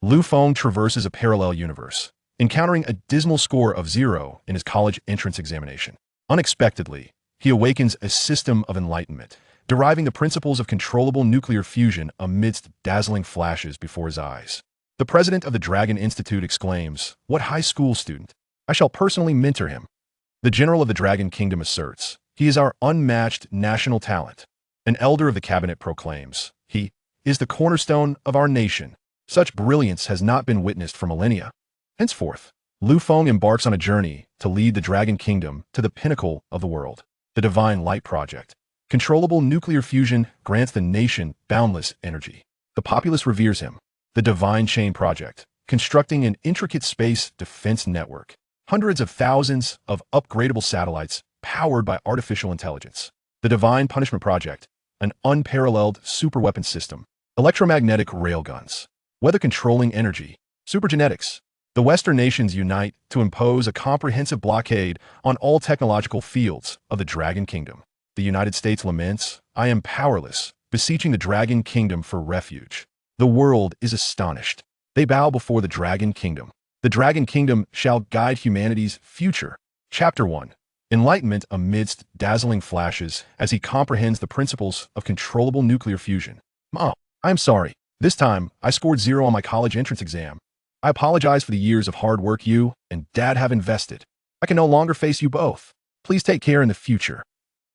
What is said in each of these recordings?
Lu Feng traverses a parallel universe, encountering a dismal score of 0 in his college entrance examination. Unexpectedly, he awakens a system of enlightenment, deriving the principles of controllable nuclear fusion amidst dazzling flashes before his eyes. The president of the Dragon Institute exclaims, "What high school student? I shall personally mentor him." The general of the Dragon Kingdom asserts, "He is our unmatched national talent." An elder of the cabinet proclaims, "He is the cornerstone of our nation. Such brilliance has not been witnessed for millennia." Henceforth, Lu Feng embarks on a journey to lead the Dragon Kingdom to the pinnacle of the world. The Divine Light Project. Controllable nuclear fusion grants the nation boundless energy. The populace reveres him. The Divine Chain Project. Constructing an intricate space defense network. Hundreds of thousands of upgradable satellites powered by artificial intelligence. The Divine Punishment Project. An unparalleled superweapon system. Electromagnetic railguns. Weather-controlling energy. Supergenetics. The Western nations unite to impose a comprehensive blockade on all technological fields of the Dragon Kingdom. The United States laments, "I am powerless," beseeching the Dragon Kingdom for refuge. The world is astonished. They bow before the Dragon Kingdom. The Dragon Kingdom shall guide humanity's future. Chapter 1. Enlightenment amidst dazzling flashes as he comprehends the principles of controllable nuclear fusion. "Mom, I'm sorry. This time, I scored 0 on my college entrance exam. I apologize for the years of hard work you and Dad have invested. I can no longer face you both. Please take care in the future."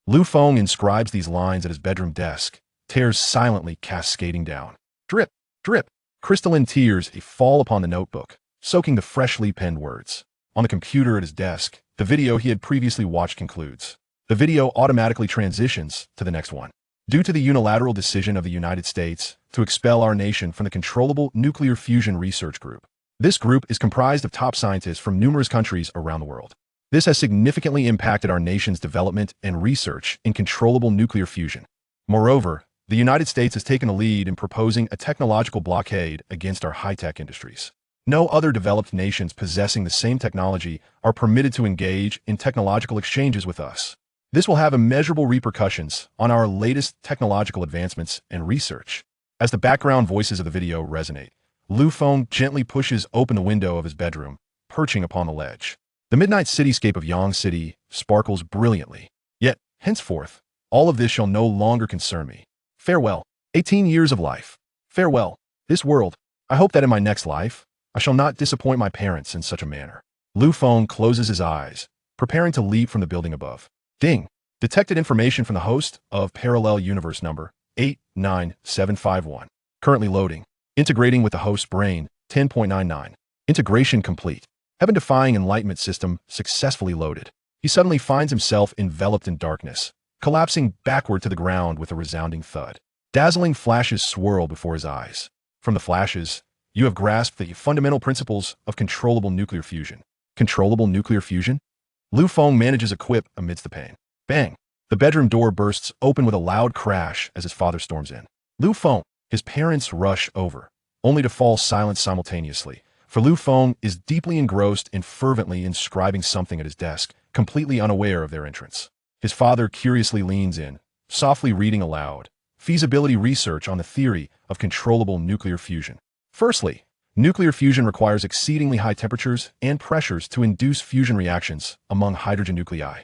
Lu Feng inscribes these lines at his bedroom desk, tears silently cascading down. Drip, drip, crystalline tears fall upon the notebook, soaking the freshly penned words. On the computer at his desk, the video he had previously watched concludes. The video automatically transitions to the next one. Due to the unilateral decision of the United States to expel our nation from the Controllable Nuclear Fusion Research Group. This group is comprised of top scientists from numerous countries around the world. This has significantly impacted our nation's development and research in controllable nuclear fusion. Moreover, the United States has taken a lead in proposing a technological blockade against our high-tech industries. No other developed nations possessing the same technology are permitted to engage in technological exchanges with us. This will have immeasurable repercussions on our latest technological advancements and research. As the background voices of the video resonate, Lu Feng gently pushes open the window of his bedroom, perching upon the ledge. The midnight cityscape of Yang City sparkles brilliantly. Yet, henceforth, all of this shall no longer concern me. Farewell, 18 years of life. Farewell, this world. I hope that in my next life, I shall not disappoint my parents in such a manner. Lu Feng closes his eyes, preparing to leap from the building above. Ding! Detected information from the host of parallel universe number 89751. Currently loading. Integrating with the host's brain, 10.99. Integration complete. Heaven-defying Enlightenment System successfully loaded. He suddenly finds himself enveloped in darkness, collapsing backward to the ground with a resounding thud. Dazzling flashes swirl before his eyes. From the flashes, you have grasped the fundamental principles of controllable nuclear fusion. Controllable nuclear fusion? Lu Feng manages a quip amidst the pain. Bang! The bedroom door bursts open with a loud crash as his father storms in. Lu Feng, his parents rush over, only to fall silent simultaneously. For Lu Feng is deeply engrossed in fervently inscribing something at his desk, completely unaware of their entrance. His father curiously leans in, softly reading aloud, feasibility research on the theory of controllable nuclear fusion. Firstly, nuclear fusion requires exceedingly high temperatures and pressures to induce fusion reactions among hydrogen nuclei.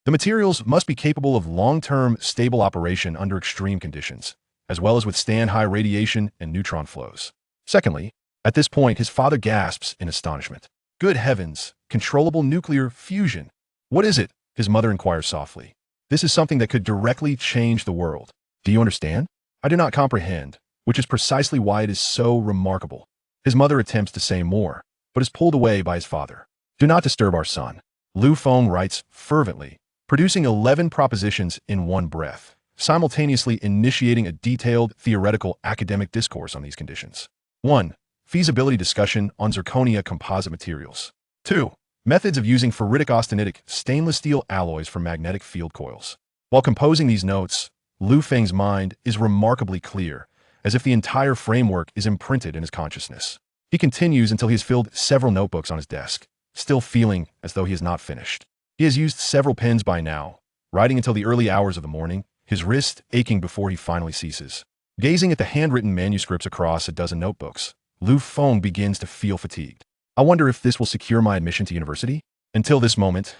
The materials must be capable of long-term, stable operation under extreme conditions, as well as withstand high radiation and neutron flows. Secondly, at this point, his father gasps in astonishment. Good heavens, controllable nuclear fusion. What is it? His mother inquires softly. This is something that could directly change the world. Do you understand? I do not comprehend, which is precisely why it is so remarkable. His mother attempts to say more, but is pulled away by his father. Do not disturb our son. Lu Feng writes fervently, producing 11 propositions in one breath, simultaneously initiating a detailed theoretical academic discourse on these conditions. 1. Feasibility discussion on zirconia composite materials. 2. Methods of using ferritic austenitic stainless steel alloys for magnetic field coils. While composing these notes, Lu Feng's mind is remarkably clear, as if the entire framework is imprinted in his consciousness. He continues until he has filled several notebooks on his desk, still feeling as though he is not finished. He has used several pens by now, writing until the early hours of the morning, his wrist aching before he finally ceases. Gazing at the handwritten manuscripts across a dozen notebooks, Fong begins to feel fatigued. I wonder if this will secure my admission to university? Until this moment,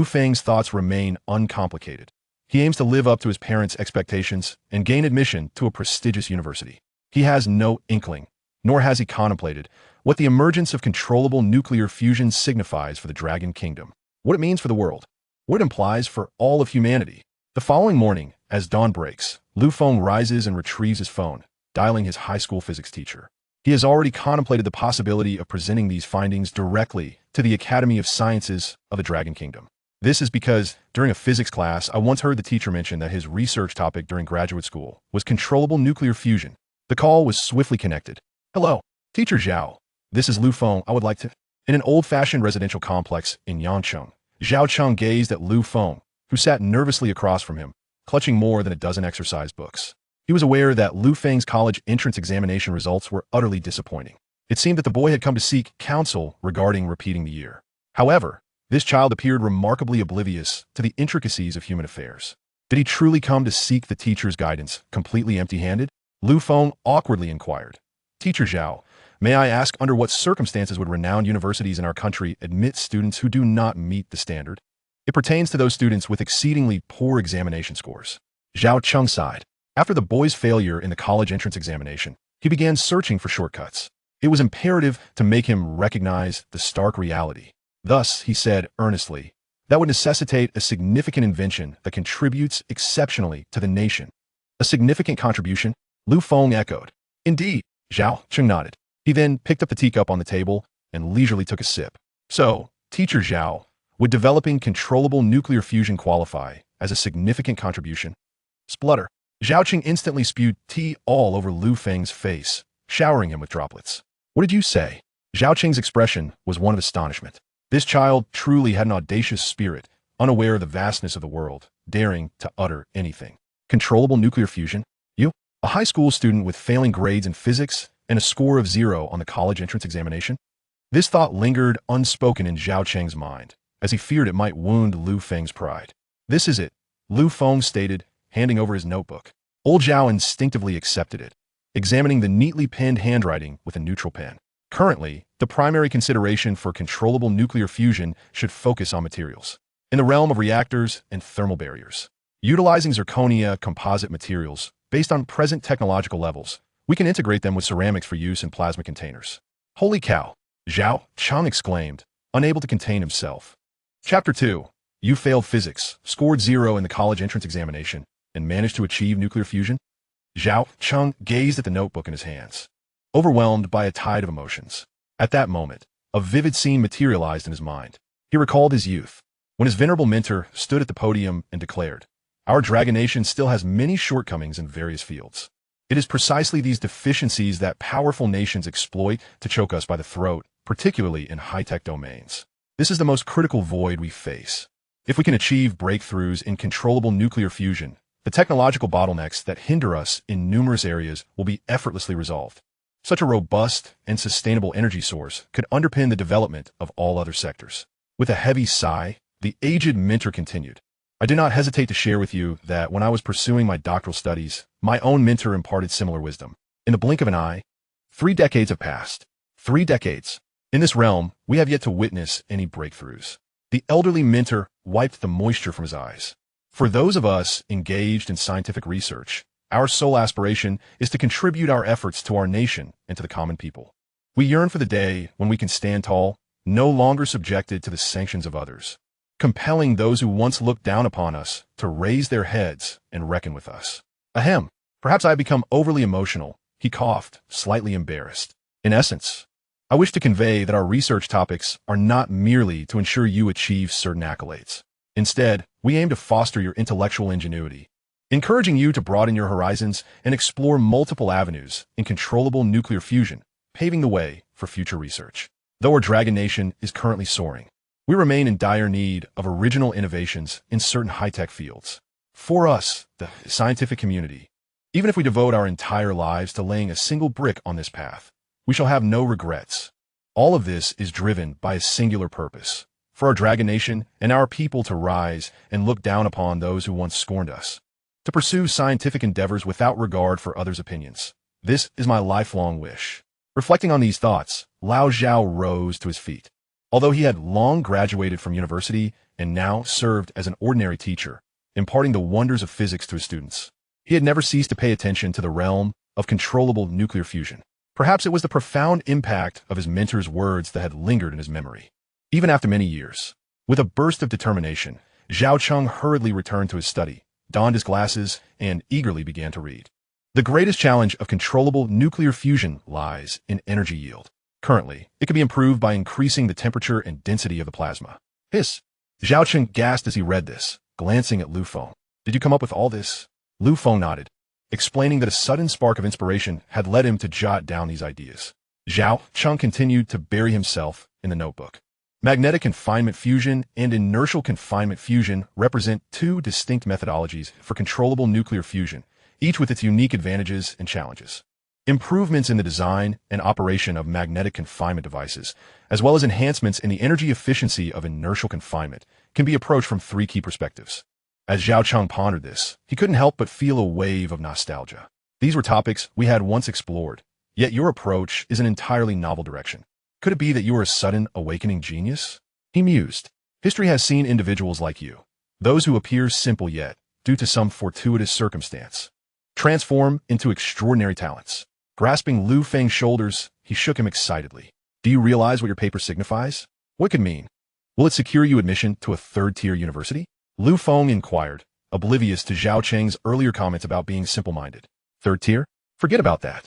Feng's thoughts remain uncomplicated. He aims to live up to his parents' expectations and gain admission to a prestigious university. He has no inkling, nor has he contemplated, what the emergence of controllable nuclear fusion signifies for the Dragon Kingdom, what it means for the world, what it implies for all of humanity. The following morning, as dawn breaks, Feng rises and retrieves his phone, dialing his high school physics teacher. He has already contemplated the possibility of presenting these findings directly to the Academy of Sciences of the Dragon Kingdom. This is because, during a physics class, I once heard the teacher mention that his research topic during graduate school was controllable nuclear fusion. The call was swiftly connected. Hello, Teacher Zhao. This is Feng. I would like to... In an old-fashioned residential complex in Yancheng, Zhao Cheng gazed at Feng, who sat nervously across from him, clutching more than a dozen exercise books. He was aware that Feng's college entrance examination results were utterly disappointing. It seemed that the boy had come to seek counsel regarding repeating the year. However, this child appeared remarkably oblivious to the intricacies of human affairs. Did he truly come to seek the teacher's guidance, completely empty-handed? Feng awkwardly inquired. Teacher Zhao, may I ask under what circumstances would renowned universities in our country admit students who do not meet the standard? It pertains to those students with exceedingly poor examination scores. Zhao Cheng sighed. After the boy's failure in the college entrance examination, he began searching for shortcuts. It was imperative to make him recognize the stark reality. Thus, he said earnestly, that would necessitate a significant invention that contributes exceptionally to the nation. A significant contribution? Feng echoed. Indeed, Zhao Cheng nodded. He then picked up the teacup on the table and leisurely took a sip. So, Teacher Zhao, would developing controllable nuclear fusion qualify as a significant contribution? Splutter. Zhao Cheng instantly spewed tea all over Feng's face, showering him with droplets. What did you say? Zhao Cheng's expression was one of astonishment. This child truly had an audacious spirit, unaware of the vastness of the world, daring to utter anything. Controllable nuclear fusion? You? A high school student with failing grades in physics and a score of 0 on the college entrance examination? This thought lingered unspoken in Zhao Cheng's mind, as he feared it might wound Feng's pride. This is it, Feng stated, handing over his notebook. Old Zhao instinctively accepted it, examining the neatly penned handwriting with a neutral pen. Currently, the primary consideration for controllable nuclear fusion should focus on materials in the realm of reactors and thermal barriers. Utilizing zirconia composite materials based on present technological levels, we can integrate them with ceramics for use in plasma containers. Holy cow! Zhao Cheng exclaimed, unable to contain himself. Chapter 2. You failed physics, scored 0 in the college entrance examination, and managed to achieve nuclear fusion? Zhao Cheng gazed at the notebook in his hands, overwhelmed by a tide of emotions. At that moment, a vivid scene materialized in his mind. He recalled his youth, when his venerable mentor stood at the podium and declared, "Our Dragon Nation still has many shortcomings in various fields. It is precisely these deficiencies that powerful nations exploit to choke us by the throat, particularly in high-tech domains. This is the most critical void we face. If we can achieve breakthroughs in controllable nuclear fusion, the technological bottlenecks that hinder us in numerous areas will be effortlessly resolved. Such a robust and sustainable energy source could underpin the development of all other sectors." With a heavy sigh, the aged mentor continued, "I do not hesitate to share with you that when I was pursuing my doctoral studies, my own mentor imparted similar wisdom. In the blink of an eye, 3 decades have passed. 3 decades. In this realm, we have yet to witness any breakthroughs." The elderly mentor wiped the moisture from his eyes. "For those of us engaged in scientific research, our sole aspiration is to contribute our efforts to our nation and to the common people. We yearn for the day when we can stand tall, no longer subjected to the sanctions of others, compelling those who once looked down upon us to raise their heads and reckon with us." Ahem. Perhaps I have become overly emotional. He coughed, slightly embarrassed. "In essence, I wish to convey that our research topics are not merely to ensure you achieve certain accolades. Instead, we aim to foster your intellectual ingenuity, encouraging you to broaden your horizons and explore multiple avenues in controllable nuclear fusion, paving the way for future research. Though our Dragon Nation is currently soaring, we remain in dire need of original innovations in certain high-tech fields. For us, the scientific community, even if we devote our entire lives to laying a single brick on this path, we shall have no regrets. All of this is driven by a singular purpose, for our Dragon Nation and our people to rise and look down upon those who once scorned us, to pursue scientific endeavors without regard for others' opinions. This is my lifelong wish." Reflecting on these thoughts, Lao Zhao rose to his feet. Although he had long graduated from university and now served as an ordinary teacher, imparting the wonders of physics to his students, he had never ceased to pay attention to the realm of controllable nuclear fusion. Perhaps it was the profound impact of his mentor's words that had lingered in his memory. Even after many years, with a burst of determination, Zhao Cheng hurriedly returned to his study, donned his glasses, and eagerly began to read. The greatest challenge of controllable nuclear fusion lies in energy yield. Currently, it can be improved by increasing the temperature and density of the plasma. Hiss! Zhao Cheng gasped as he read this, glancing at Lu Feng. Did you come up with all this? Lu Feng nodded, explaining that a sudden spark of inspiration had led him to jot down these ideas. Zhao Cheng continued to bury himself in the notebook. Magnetic confinement fusion and inertial confinement fusion represent two distinct methodologies for controllable nuclear fusion, each with its unique advantages and challenges. Improvements in the design and operation of magnetic confinement devices, as well as enhancements in the energy efficiency of inertial confinement, can be approached from three key perspectives. As Zhao Cheng pondered this, he couldn't help but feel a wave of nostalgia. These were topics we had once explored, yet your approach is an entirely novel direction. Could it be that you are a sudden awakening genius? He mused. History has seen individuals like you, those who appear simple yet, due to some fortuitous circumstance, transform into extraordinary talents. Grasping Lu Feng's shoulders, he shook him excitedly. Do you realize what your paper signifies? What could it mean? Will it secure you admission to a third-tier university? Lu Feng inquired, oblivious to Zhao Cheng's earlier comments about being simple-minded. Third tier? Forget about that.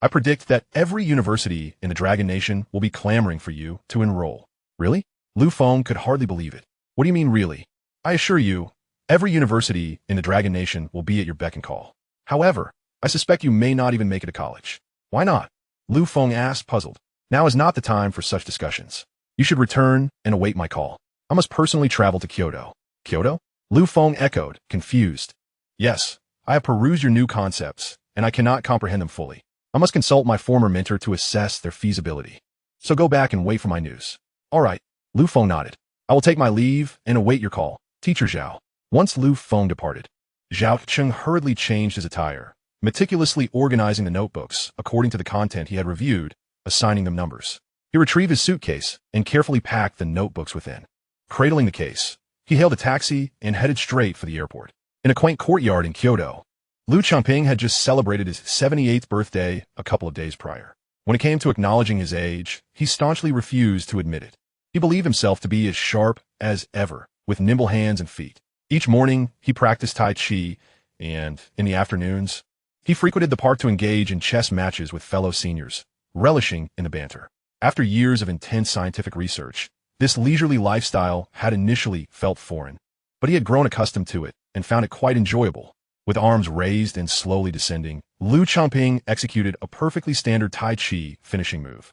I predict that every university in the Dragon Nation will be clamoring for you to enroll. Really? Lu Feng could hardly believe it. What do you mean, really? I assure you, every university in the Dragon Nation will be at your beck and call. However, I suspect you may not even make it to college. Why not? Lu Feng asked, puzzled. Now is not the time for such discussions. You should return and await my call. I must personally travel to Kyoto. Kyoto? Lu Feng echoed, confused. Yes, I have perused your new concepts, and I cannot comprehend them fully. I must consult my former mentor to assess their feasibility. So go back and wait for my news. All right, Lu Feng nodded. I will take my leave and await your call, Teacher Zhao. Once Lu Feng departed, Zhao Cheng hurriedly changed his attire, meticulously organizing the notebooks according to the content he had reviewed, assigning them numbers. He retrieved his suitcase and carefully packed the notebooks within. Cradling the case, he hailed a taxi and headed straight for the airport. In a quaint courtyard in Kyoto, Lu Changping had just celebrated his 78th birthday a couple of days prior. When it came to acknowledging his age, he staunchly refused to admit it. He believed himself to be as sharp as ever, with nimble hands and feet. Each morning, he practiced Tai Chi, and in the afternoons, he frequented the park to engage in chess matches with fellow seniors, relishing in the banter. After years of intense scientific research, this leisurely lifestyle had initially felt foreign, but he had grown accustomed to it and found it quite enjoyable. With arms raised and slowly descending, Lu Changping executed a perfectly standard Tai Chi finishing move.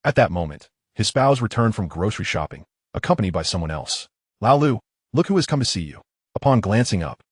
At that moment, his spouse returned from grocery shopping, accompanied by someone else. Lao Lu, look who has come to see you. Upon glancing up,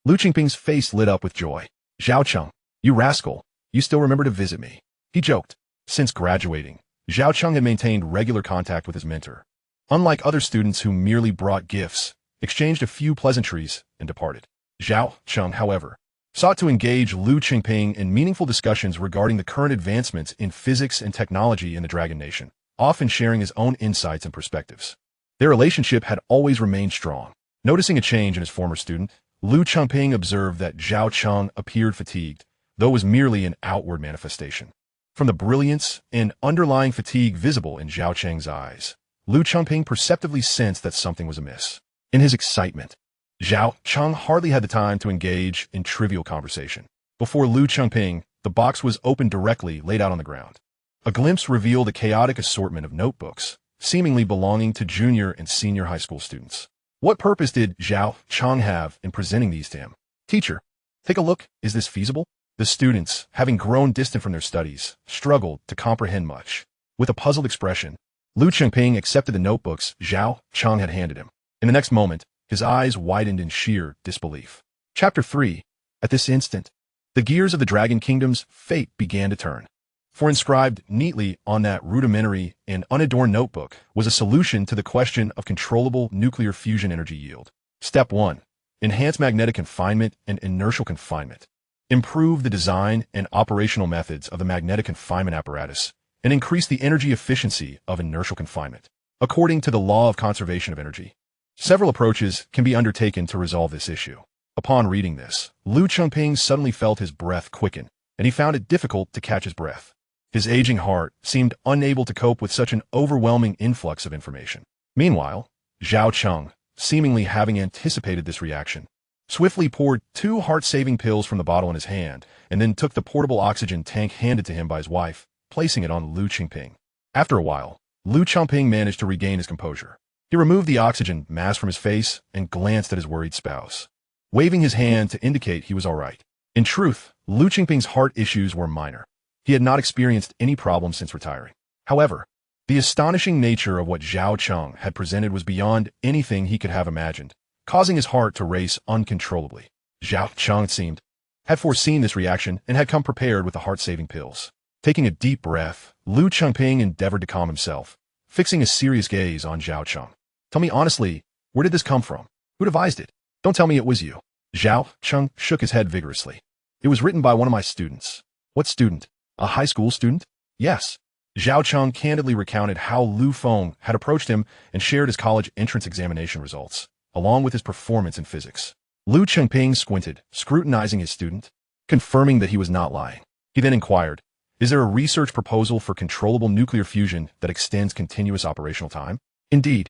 Lu Changping's face lit up with joy. Zhao Cheng, you rascal, you still remember to visit me. He joked. Since graduating, Zhao Cheng had maintained regular contact with his mentor. Unlike other students who merely brought gifts, exchanged a few pleasantries, and departed. Zhao Cheng, however, sought to engage Lu Changping in meaningful discussions regarding the current advancements in physics and technology in the Dragon Nation, often sharing his own insights and perspectives. Their relationship had always remained strong. Noticing a change in his former student, Lu Changping observed that Zhao Cheng appeared fatigued, though it was merely an outward manifestation. From the brilliance and underlying fatigue visible in Zhao Cheng's eyes, Lu Changping perceptibly sensed that something was amiss. In his excitement, Zhao Cheng hardly had the time to engage in trivial conversation. Before Lu Changping, the box was opened directly, laid out on the ground. A glimpse revealed a chaotic assortment of notebooks, seemingly belonging to junior and senior high school students. What purpose did Zhao Cheng have in presenting these to him? Teacher, take a look. Is this feasible? The students, having grown distant from their studies, struggled to comprehend much. With a puzzled expression, Lu Changping accepted the notebooks Zhao Cheng had handed him. In the next moment, his eyes widened in sheer disbelief. Chapter 3. At this instant, the gears of the Dragon Kingdom's fate began to turn. For inscribed neatly on that rudimentary and unadorned notebook was a solution to the question of controllable nuclear fusion energy yield. Step 1. Enhance magnetic confinement and inertial confinement. Improve the design and operational methods of the magnetic confinement apparatus and increase the energy efficiency of inertial confinement. According to the law of conservation of energy, several approaches can be undertaken to resolve this issue. Upon reading this, Lu Chengping suddenly felt his breath quicken, and he found it difficult to catch his breath. His aging heart seemed unable to cope with such an overwhelming influx of information. Meanwhile, Zhao Cheng, seemingly having anticipated this reaction, swiftly poured 2 heart-saving pills from the bottle in his hand, and then took the portable oxygen tank handed to him by his wife, placing it on Lu Chengping. After a while, Lu Chengping managed to regain his composure. He removed the oxygen mask from his face and glanced at his worried spouse, waving his hand to indicate he was all right. In truth, Lu Chengping's heart issues were minor. He had not experienced any problems since retiring. However, the astonishing nature of what Zhao Cheng had presented was beyond anything he could have imagined, causing his heart to race uncontrollably. Zhao Cheng had foreseen this reaction and had come prepared with the heart-saving pills. Taking a deep breath, Lu Chengping endeavored to calm himself, fixing a serious gaze on Zhao Cheng. Tell me honestly, where did this come from? Who devised it? Don't tell me it was you. Zhao Cheng shook his head vigorously. It was written by one of my students. What student? A high school student? Yes. Zhao Cheng candidly recounted how Lu Feng had approached him and shared his college entrance examination results, along with his performance in physics. Lu Chengping squinted, scrutinizing his student, confirming that he was not lying. He then inquired, is there a research proposal for controllable nuclear fusion that extends continuous operational time? Indeed.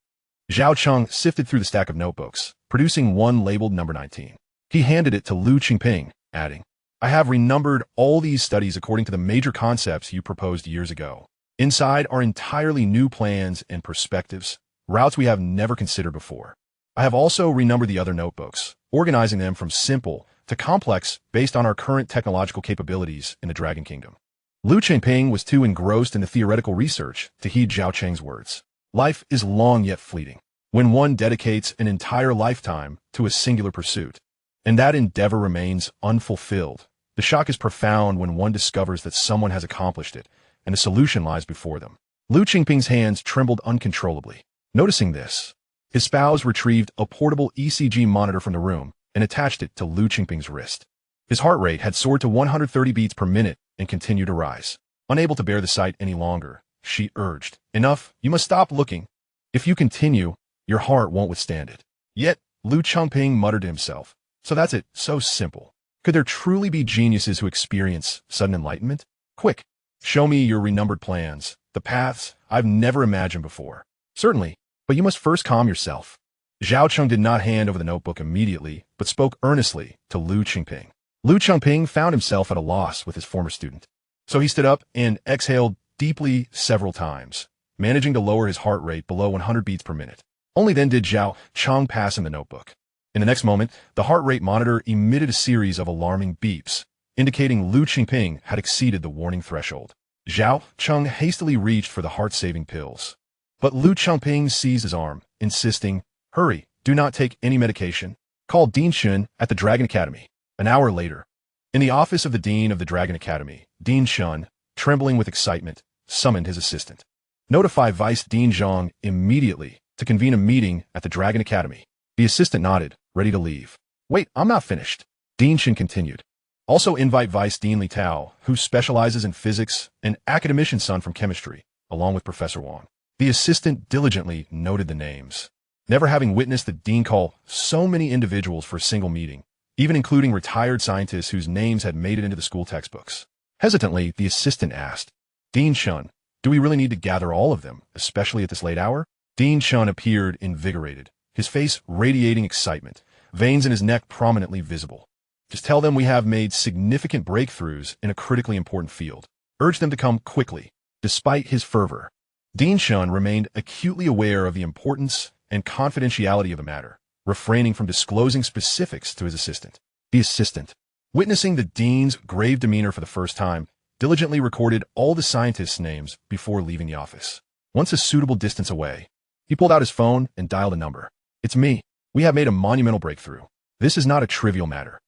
Zhao Cheng sifted through the stack of notebooks, producing one labeled number 19. He handed it to Lu Chengping, adding, I have renumbered all these studies according to the major concepts you proposed years ago. Inside are entirely new plans and perspectives, routes we have never considered before. I have also renumbered the other notebooks, organizing them from simple to complex based on our current technological capabilities in the Dragon Kingdom. Lu Chengping was too engrossed in the theoretical research to heed Zhao Cheng's words. Life is long yet fleeting, when one dedicates an entire lifetime to a singular pursuit, and that endeavor remains unfulfilled. The shock is profound when one discovers that someone has accomplished it, and the solution lies before them. Lu Chengping's hands trembled uncontrollably. Noticing this, his spouse retrieved a portable ECG monitor from the room and attached it to Lu Chengping's wrist. His heart rate had soared to 130 beats per minute and continued to rise. Unable to bear the sight any longer, she urged, enough, you must stop looking. If you continue, your heart won't withstand it. Yet, Lu Chengping muttered to himself, so that's it, so simple. Could there truly be geniuses who experience sudden enlightenment? Quick, show me your renumbered plans, the paths I've never imagined before. Certainly, but you must first calm yourself. Zhao Cheng did not hand over the notebook immediately, but spoke earnestly to Lu Chengping. Lu Chengping found himself at a loss with his former student. So he stood up and exhaled deeply several times, managing to lower his heart rate below 100 beats per minute. Only then did Zhao Cheng pass him the notebook. In the next moment, the heart rate monitor emitted a series of alarming beeps, indicating Lu Chengping had exceeded the warning threshold. Zhao Cheng hastily reached for the heart-saving pills. But Lu Chengping seized his arm, insisting, hurry, do not take any medication. Call Dean Shun at the Dragon Academy. An hour later, in the office of the Dean of the Dragon Academy, Dean Shun, trembling with excitement, summoned his assistant. Notify Vice Dean Zhang immediately to convene a meeting at the Dragon Academy. The assistant nodded, ready to leave. Wait, I'm not finished. Dean Shun continued. Also invite Vice Dean Li Tao, who specializes in physics, and academician son from chemistry, along with Professor Wang. The assistant diligently noted the names. Never having witnessed the dean call so many individuals for a single meeting, even including retired scientists whose names had made it into the school textbooks. Hesitantly, the assistant asked, Dean Shun, do we really need to gather all of them, especially at this late hour? Dean Shun appeared invigorated, his face radiating excitement, veins in his neck prominently visible. Just tell them we have made significant breakthroughs in a critically important field. Urge them to come quickly. Despite his fervor, Dean Shun remained acutely aware of the importance and confidentiality of the matter, refraining from disclosing specifics to his assistant. The assistant, witnessing the dean's grave demeanor for the first time, diligently recorded all the scientists' names before leaving the office. Once a suitable distance away, he pulled out his phone and dialed a number. It's me. We have made a monumental breakthrough. This is not a trivial matter.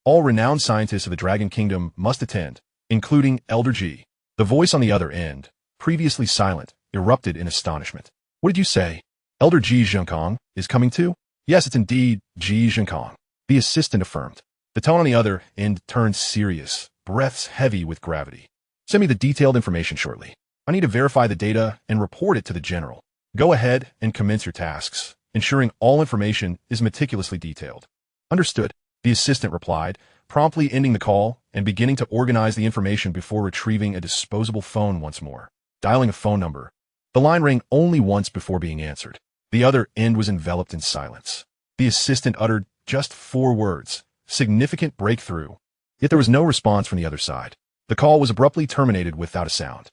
All renowned scientists of the Dragon Kingdom must attend, including Elder Ji. The voice on the other end, previously silent, erupted in astonishment. What did you say? Elder Ji Zhenkong is coming too? Yes, it's indeed Ji Zhenkong. The assistant affirmed. The tone on the other end turned serious, breaths heavy with gravity. Send me the detailed information shortly. I need to verify the data and report it to the general. Go ahead and commence your tasks, ensuring all information is meticulously detailed. Understood, the assistant replied, promptly ending the call and beginning to organize the information before retrieving a disposable phone once more. Dialing a phone number. The line rang only once before being answered. The other end was enveloped in silence. The assistant uttered just 4 words, significant breakthrough. Yet there was no response from the other side. The call was abruptly terminated without a sound.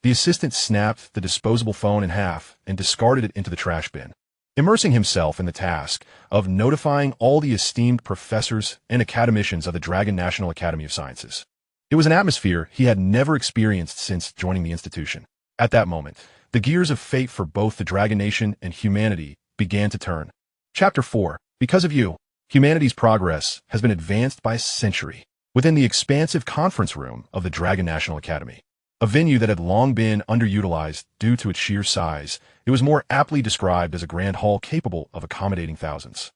The assistant snapped the disposable phone in half and discarded it into the trash bin, immersing himself in the task of notifying all the esteemed professors and academicians of the Dragon National Academy of Sciences. It was an atmosphere he had never experienced since joining the institution. At that moment, the gears of fate for both the Dragon Nation and humanity began to turn. Chapter 4. Because of you, humanity's progress has been advanced by a century. Within the expansive conference room of the Dragon National Academy, a venue that had long been underutilized due to its sheer size, it was more aptly described as a grand hall capable of accommodating thousands.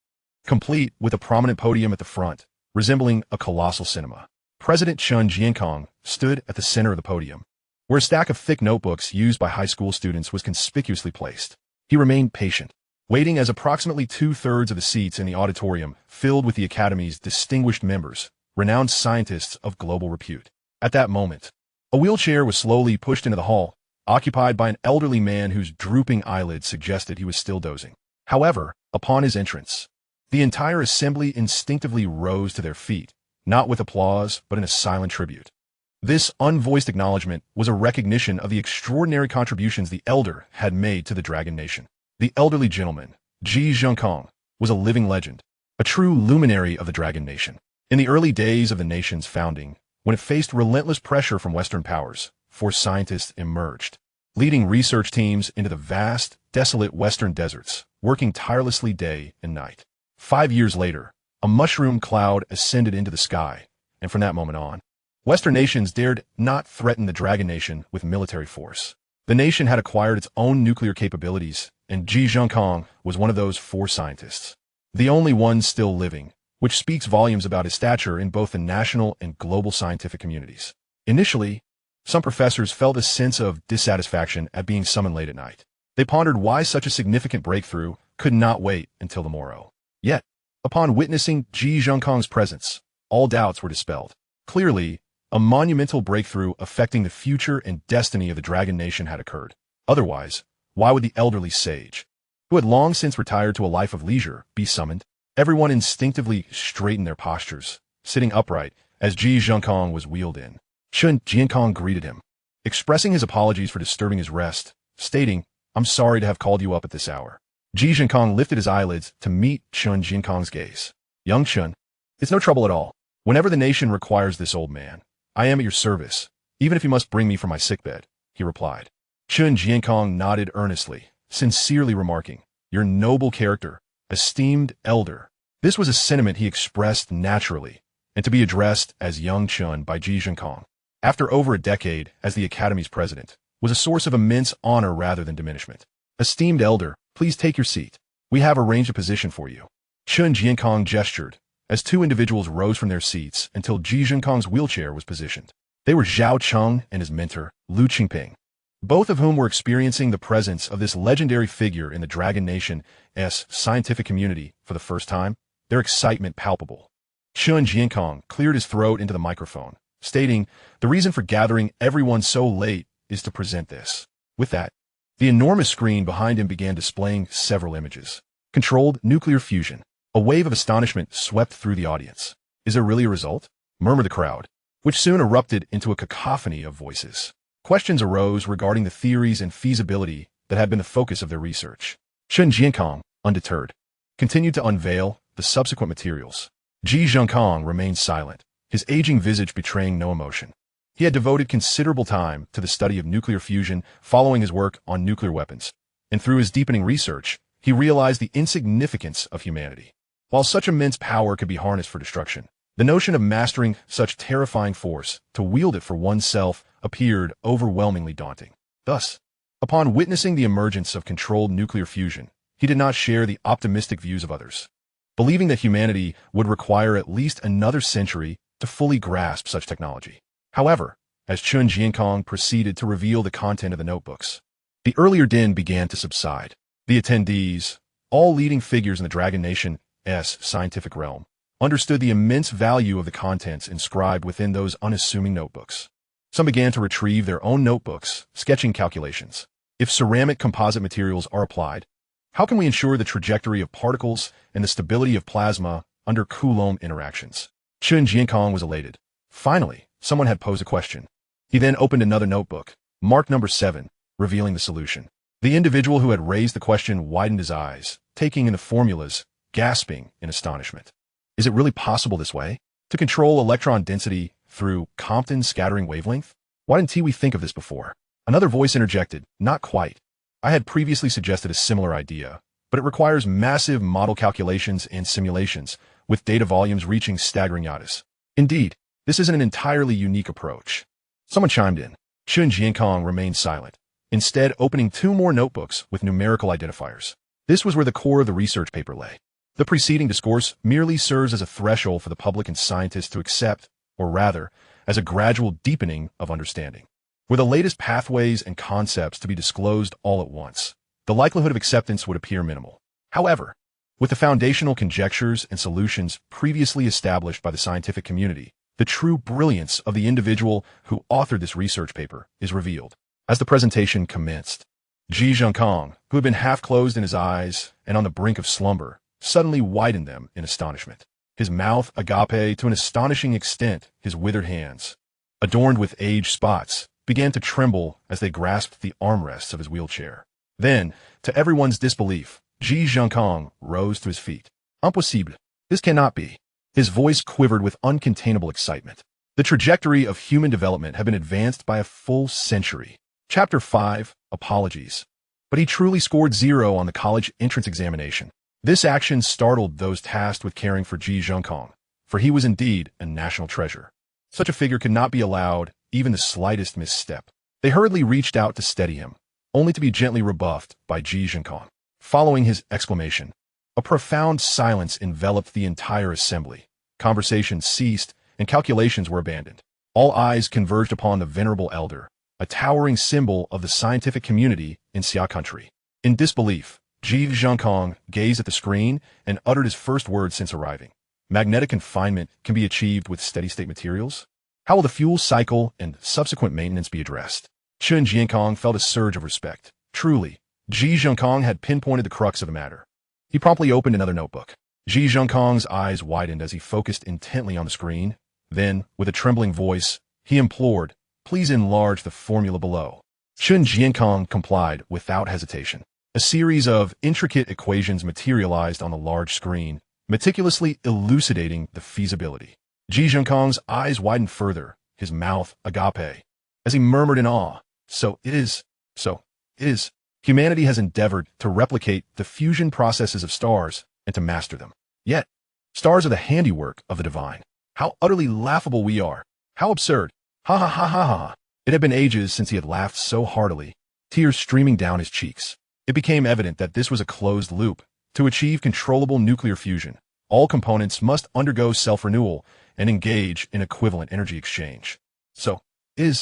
Complete with a prominent podium at the front, resembling a colossal cinema. President Chun Jiankong stood at the center of the podium, where a stack of thick notebooks used by high school students was conspicuously placed. He remained patient, waiting as approximately 2/3 of the seats in the auditorium filled with the Academy's distinguished members, renowned scientists of global repute. At that moment, a wheelchair was slowly pushed into the hall, occupied by an elderly man whose drooping eyelids suggested he was still dozing. However, upon his entrance, the entire assembly instinctively rose to their feet, not with applause, but in a silent tribute. This unvoiced acknowledgement was a recognition of the extraordinary contributions the elder had made to the Dragon Nation. The elderly gentleman, Ji Zhengkong, was a living legend, a true luminary of the Dragon Nation. In the early days of the nation's founding, when it faced relentless pressure from Western powers, 4 scientists emerged, leading research teams into the vast, desolate Western deserts, working tirelessly day and night. 5 years later, a mushroom cloud ascended into the sky, and from that moment on, Western nations dared not threaten the Dragon Nation with military force. The nation had acquired its own nuclear capabilities, and Ji Zhengkong was one of those 4 scientists, the only one still living, which speaks volumes about his stature in both the national and global scientific communities. Initially, some professors felt a sense of dissatisfaction at being summoned late at night. They pondered why such a significant breakthrough could not wait until the morrow. Yet, upon witnessing Ji Zhengkong's presence, all doubts were dispelled. Clearly, a monumental breakthrough affecting the future and destiny of the Dragon Nation had occurred. Otherwise, why would the elderly sage, who had long since retired to a life of leisure, be summoned? Everyone instinctively straightened their postures, sitting upright as Ji Zhengkong was wheeled in. Chun Jiankong greeted him, expressing his apologies for disturbing his rest, stating, "I'm sorry to have called you up at this hour." Ji Zhengkong lifted his eyelids to meet Chun Jiankong's gaze. "Young Chun, it's no trouble at all. Whenever the nation requires this old man, I am at your service, even if you must bring me from my sickbed," he replied. Chun Jiankong nodded earnestly, sincerely remarking, "Your noble character, esteemed elder." This was a sentiment he expressed naturally, and to be addressed as Young Chun by Ji Zhengkong, after over a decade as the Academy's president, was a source of immense honor rather than diminishment. "Esteemed elder, please take your seat. We have arranged a position for you." Chun Jiankong gestured, as 2 individuals rose from their seats until Ji Zhengkong's wheelchair was positioned. They were Zhao Cheng and his mentor, Lu Qingping, both of whom were experiencing the presence of this legendary figure in the Dragon Nation's scientific community for the first time, their excitement palpable. Chun Jiankong cleared his throat into the microphone, stating, "The reason for gathering everyone so late is to present this." With that, the enormous screen behind him began displaying several images. Controlled nuclear fusion. A wave of astonishment swept through the audience. "Is there really a result?" murmured the crowd, which soon erupted into a cacophony of voices. Questions arose regarding the theories and feasibility that had been the focus of their research. Chun Jiankong, undeterred, continued to unveil the subsequent materials. Ji Zhengkong remained silent, his aging visage betraying no emotion. He had devoted considerable time to the study of nuclear fusion following his work on nuclear weapons, and through his deepening research, he realized the insignificance of humanity. While such immense power could be harnessed for destruction, the notion of mastering such terrifying force to wield it for oneself appeared overwhelmingly daunting. Thus, upon witnessing the emergence of controlled nuclear fusion, he did not share the optimistic views of others, believing that humanity would require at least another century to fully grasp such technology. However, as Chun Jiankong proceeded to reveal the content of the notebooks. The earlier din began to subside. The attendees, all leading figures in the Dragon Nation's scientific realm, understood the immense value of the contents inscribed within those unassuming notebooks. Some began to retrieve their own notebooks, sketching calculations. If ceramic composite materials are applied, how can we ensure the trajectory of particles and the stability of plasma under Coulomb interactions? Chun Jiankong was elated. Finally, someone had posed a question. He then opened another notebook, marked number 7, revealing the solution. The individual who had raised the question widened his eyes, taking in the formulas, gasping in astonishment. Is it really possible this way? To control electron density through Compton's scattering wavelength? Why didn't we think of this before? Another voice interjected, not quite. I had previously suggested a similar idea, but it requires massive model calculations and simulations, with data volumes reaching staggering yatas. Indeed, this isn't an entirely unique approach. Someone chimed in. Chun Jiankong remained silent, instead opening 2 more notebooks with numerical identifiers. This was where the core of the research paper lay. The preceding discourse merely serves as a threshold for the public and scientists to accept, or rather, as a gradual deepening of understanding. Were the latest pathways and concepts to be disclosed all at once, the likelihood of acceptance would appear minimal. However, with the foundational conjectures and solutions previously established by the scientific community, the true brilliance of the individual who authored this research paper is revealed. As the presentation commenced, Ji Zhengkong, who had been half-closed in his eyes and on the brink of slumber, suddenly widened them in astonishment. His mouth agape to an astonishing extent, his withered hands, adorned with age spots, began to tremble as they grasped the armrests of his wheelchair. Then, to everyone's disbelief, Ji Zhengkong rose to his feet. Impossible. This cannot be. His voice quivered with uncontainable excitement. The trajectory of human development had been advanced by a full century. Chapter 5, Apologies. But he truly scored 0 on the college entrance examination. This action startled those tasked with caring for Ji Zhengkong, for he was indeed a national treasure. Such a figure could not be allowed even the slightest misstep. They hurriedly reached out to steady him, only to be gently rebuffed by Ji Zhengkong. Following his exclamation, a profound silence enveloped the entire assembly. Conversation ceased, and calculations were abandoned. All eyes converged upon the venerable elder, a towering symbol of the scientific community in Xia country. In disbelief, Ji Zhengkong gazed at the screen and uttered his first words since arriving. Magnetic confinement can be achieved with steady-state materials? How will the fuel cycle and subsequent maintenance be addressed? Chun Jiankong felt a surge of respect. Truly, Ji Zhengkong had pinpointed the crux of the matter. He promptly opened another notebook. Ji Zhengkong's eyes widened as he focused intently on the screen. Then, with a trembling voice, he implored, "Please enlarge the formula below." Chun Jiankong complied without hesitation. A series of intricate equations materialized on the large screen, meticulously elucidating the feasibility. Ji Zhengkong's eyes widened further, his mouth agape, as he murmured in awe, So it is. Humanity has endeavored to replicate the fusion processes of stars and to master them. Yet, stars are the handiwork of the divine. How utterly laughable we are. How absurd. Ha ha ha ha ha. It had been ages since he had laughed so heartily, tears streaming down his cheeks. It became evident that this was a closed loop. To achieve controllable nuclear fusion, all components must undergo self-renewal and engage in equivalent energy exchange. So it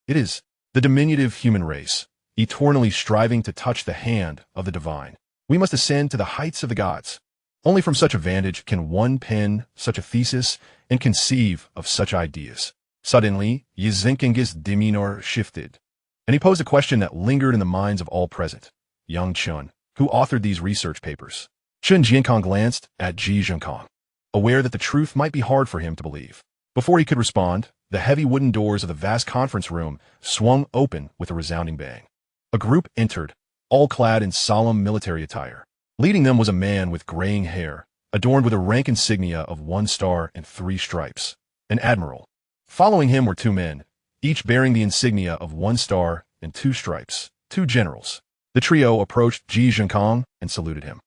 is. The diminutive human race, eternally striving to touch the hand of the divine. We must ascend to the heights of the gods. Only from such a vantage can one pen such a thesis and conceive of such ideas. Suddenly, Yizinkin's demeanor shifted, and he posed a question that lingered in the minds of all present. Young Chun, who authored these research papers? Chun Jiankong glanced at Ji Zhengkong, aware that the truth might be hard for him to believe. Before he could respond, the heavy wooden doors of the vast conference room swung open with a resounding bang. A group entered, all clad in solemn military attire. Leading them was a man with graying hair, adorned with a rank insignia of 1 star and 3 stripes, an admiral. Following him were 2 men, each bearing the insignia of 1 star and 2 stripes, 2 generals. The trio approached Ji Zhengkong and saluted him.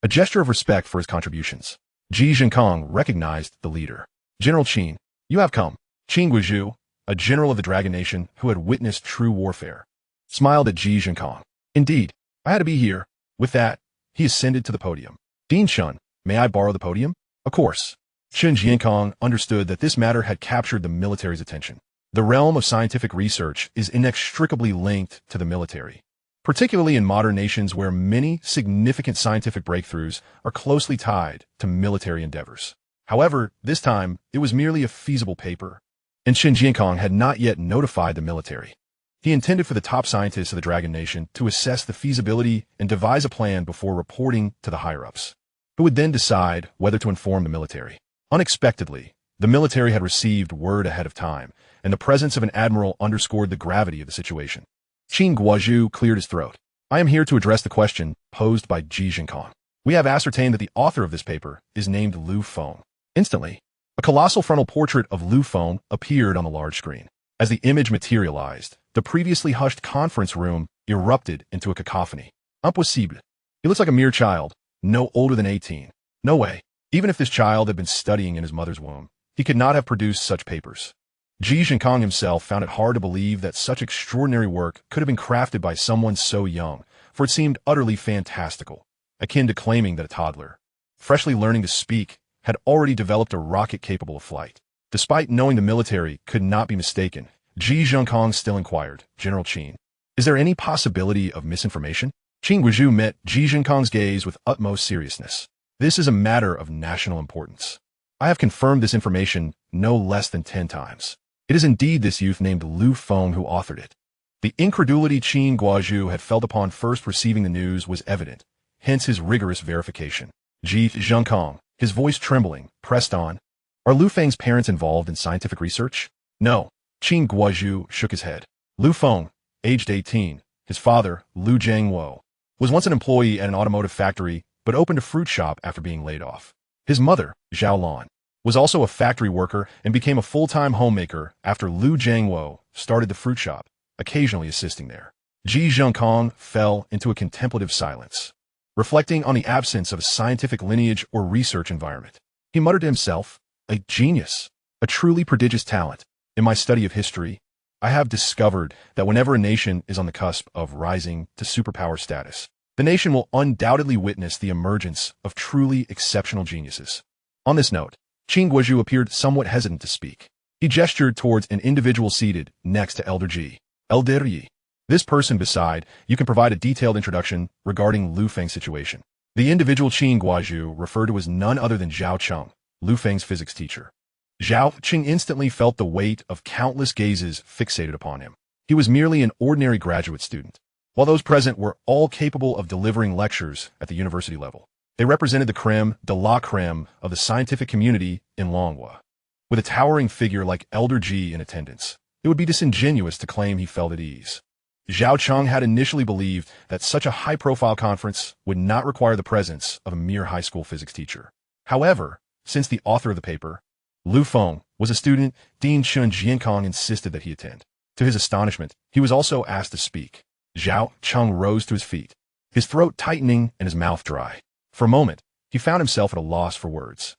A gesture of respect for his contributions. Ji Zhengkong recognized the leader. General Qin, you have come. Qin Guizhu, a general of the Dragon Nation who had witnessed true warfare, smiled at Ji Zhengkong. Indeed, I had to be here. With that, he ascended to the podium. Dean Chun, may I borrow the podium? Of course. Chun Jiankong understood that this matter had captured the military's attention. The realm of scientific research is inextricably linked to the military, particularly in modern nations where many significant scientific breakthroughs are closely tied to military endeavors. However, this time, it was merely a feasible paper, and Qin Jiankong had not yet notified the military. He intended for the top scientists of the Dragon Nation to assess the feasibility and devise a plan before reporting to the higher-ups, who would then decide whether to inform the military. Unexpectedly, the military had received word ahead of time, and the presence of an admiral underscored the gravity of the situation. Qin Guozhu cleared his throat. I am here to address the question posed by Ji Jiankong. We have ascertained that the author of this paper is named Lu Feng. Instantly, a colossal frontal portrait of Lu Feng appeared on the large screen. As the image materialized, the previously hushed conference room erupted into a cacophony. Impossible. He looks like a mere child, no older than 18. No way. Even if this child had been studying in his mother's womb, he could not have produced such papers. Ji Jiankong himself found it hard to believe that such extraordinary work could have been crafted by someone so young, for it seemed utterly fantastical, akin to claiming that a toddler, freshly learning to speak, had already developed a rocket capable of flight. Despite knowing the military could not be mistaken, Ji Jiankong still inquired, General Qin, is there any possibility of misinformation? Qin Guozhu met Ji Jiankong's gaze with utmost seriousness. This is a matter of national importance. I have confirmed this information no less than 10 times. It is indeed this youth named Lu Feng who authored it. The incredulity Qin Guozhu had felt upon first receiving the news was evident, hence his rigorous verification. Ji Jiankong, his voice trembling, pressed on. Are Lu Feng's parents involved in scientific research? No. Qin Guozhu shook his head. Lu Feng, aged 18, his father, Lu Jiangwo, was once an employee at an automotive factory but opened a fruit shop after being laid off. His mother, Zhao Lan, was also a factory worker and became a full-time homemaker after Lu Jiangwo started the fruit shop, occasionally assisting there. Ji Jiankong fell into a contemplative silence, reflecting on the absence of a scientific lineage or research environment. He muttered to himself, a genius, a truly prodigious talent. In my study of history, I have discovered that whenever a nation is on the cusp of rising to superpower status, the nation will undoubtedly witness the emergence of truly exceptional geniuses. On this note, Qin Guozhu appeared somewhat hesitant to speak. He gestured towards an individual seated next to Elder Ji. Elder Yi. This person beside you can provide a detailed introduction regarding Lu Feng's situation. The individual Qin Guozhu referred to as none other than Zhao Cheng, Lu Feng's physics teacher. Zhao Cheng instantly felt the weight of countless gazes fixated upon him. He was merely an ordinary graduate student, while those present were all capable of delivering lectures at the university level. They represented the creme de la creme of the scientific community in Longhua. With a towering figure like Elder Ji in attendance, it would be disingenuous to claim he felt at ease. Zhao Cheng had initially believed that such a high-profile conference would not require the presence of a mere high school physics teacher. However, since the author of the paper, Lu Feng, was a student, Dean Qin Jiankong insisted that he attend. To his astonishment, he was also asked to speak. Zhao Cheng rose to his feet, his throat tightening and his mouth dry. For a moment, he found himself at a loss for words.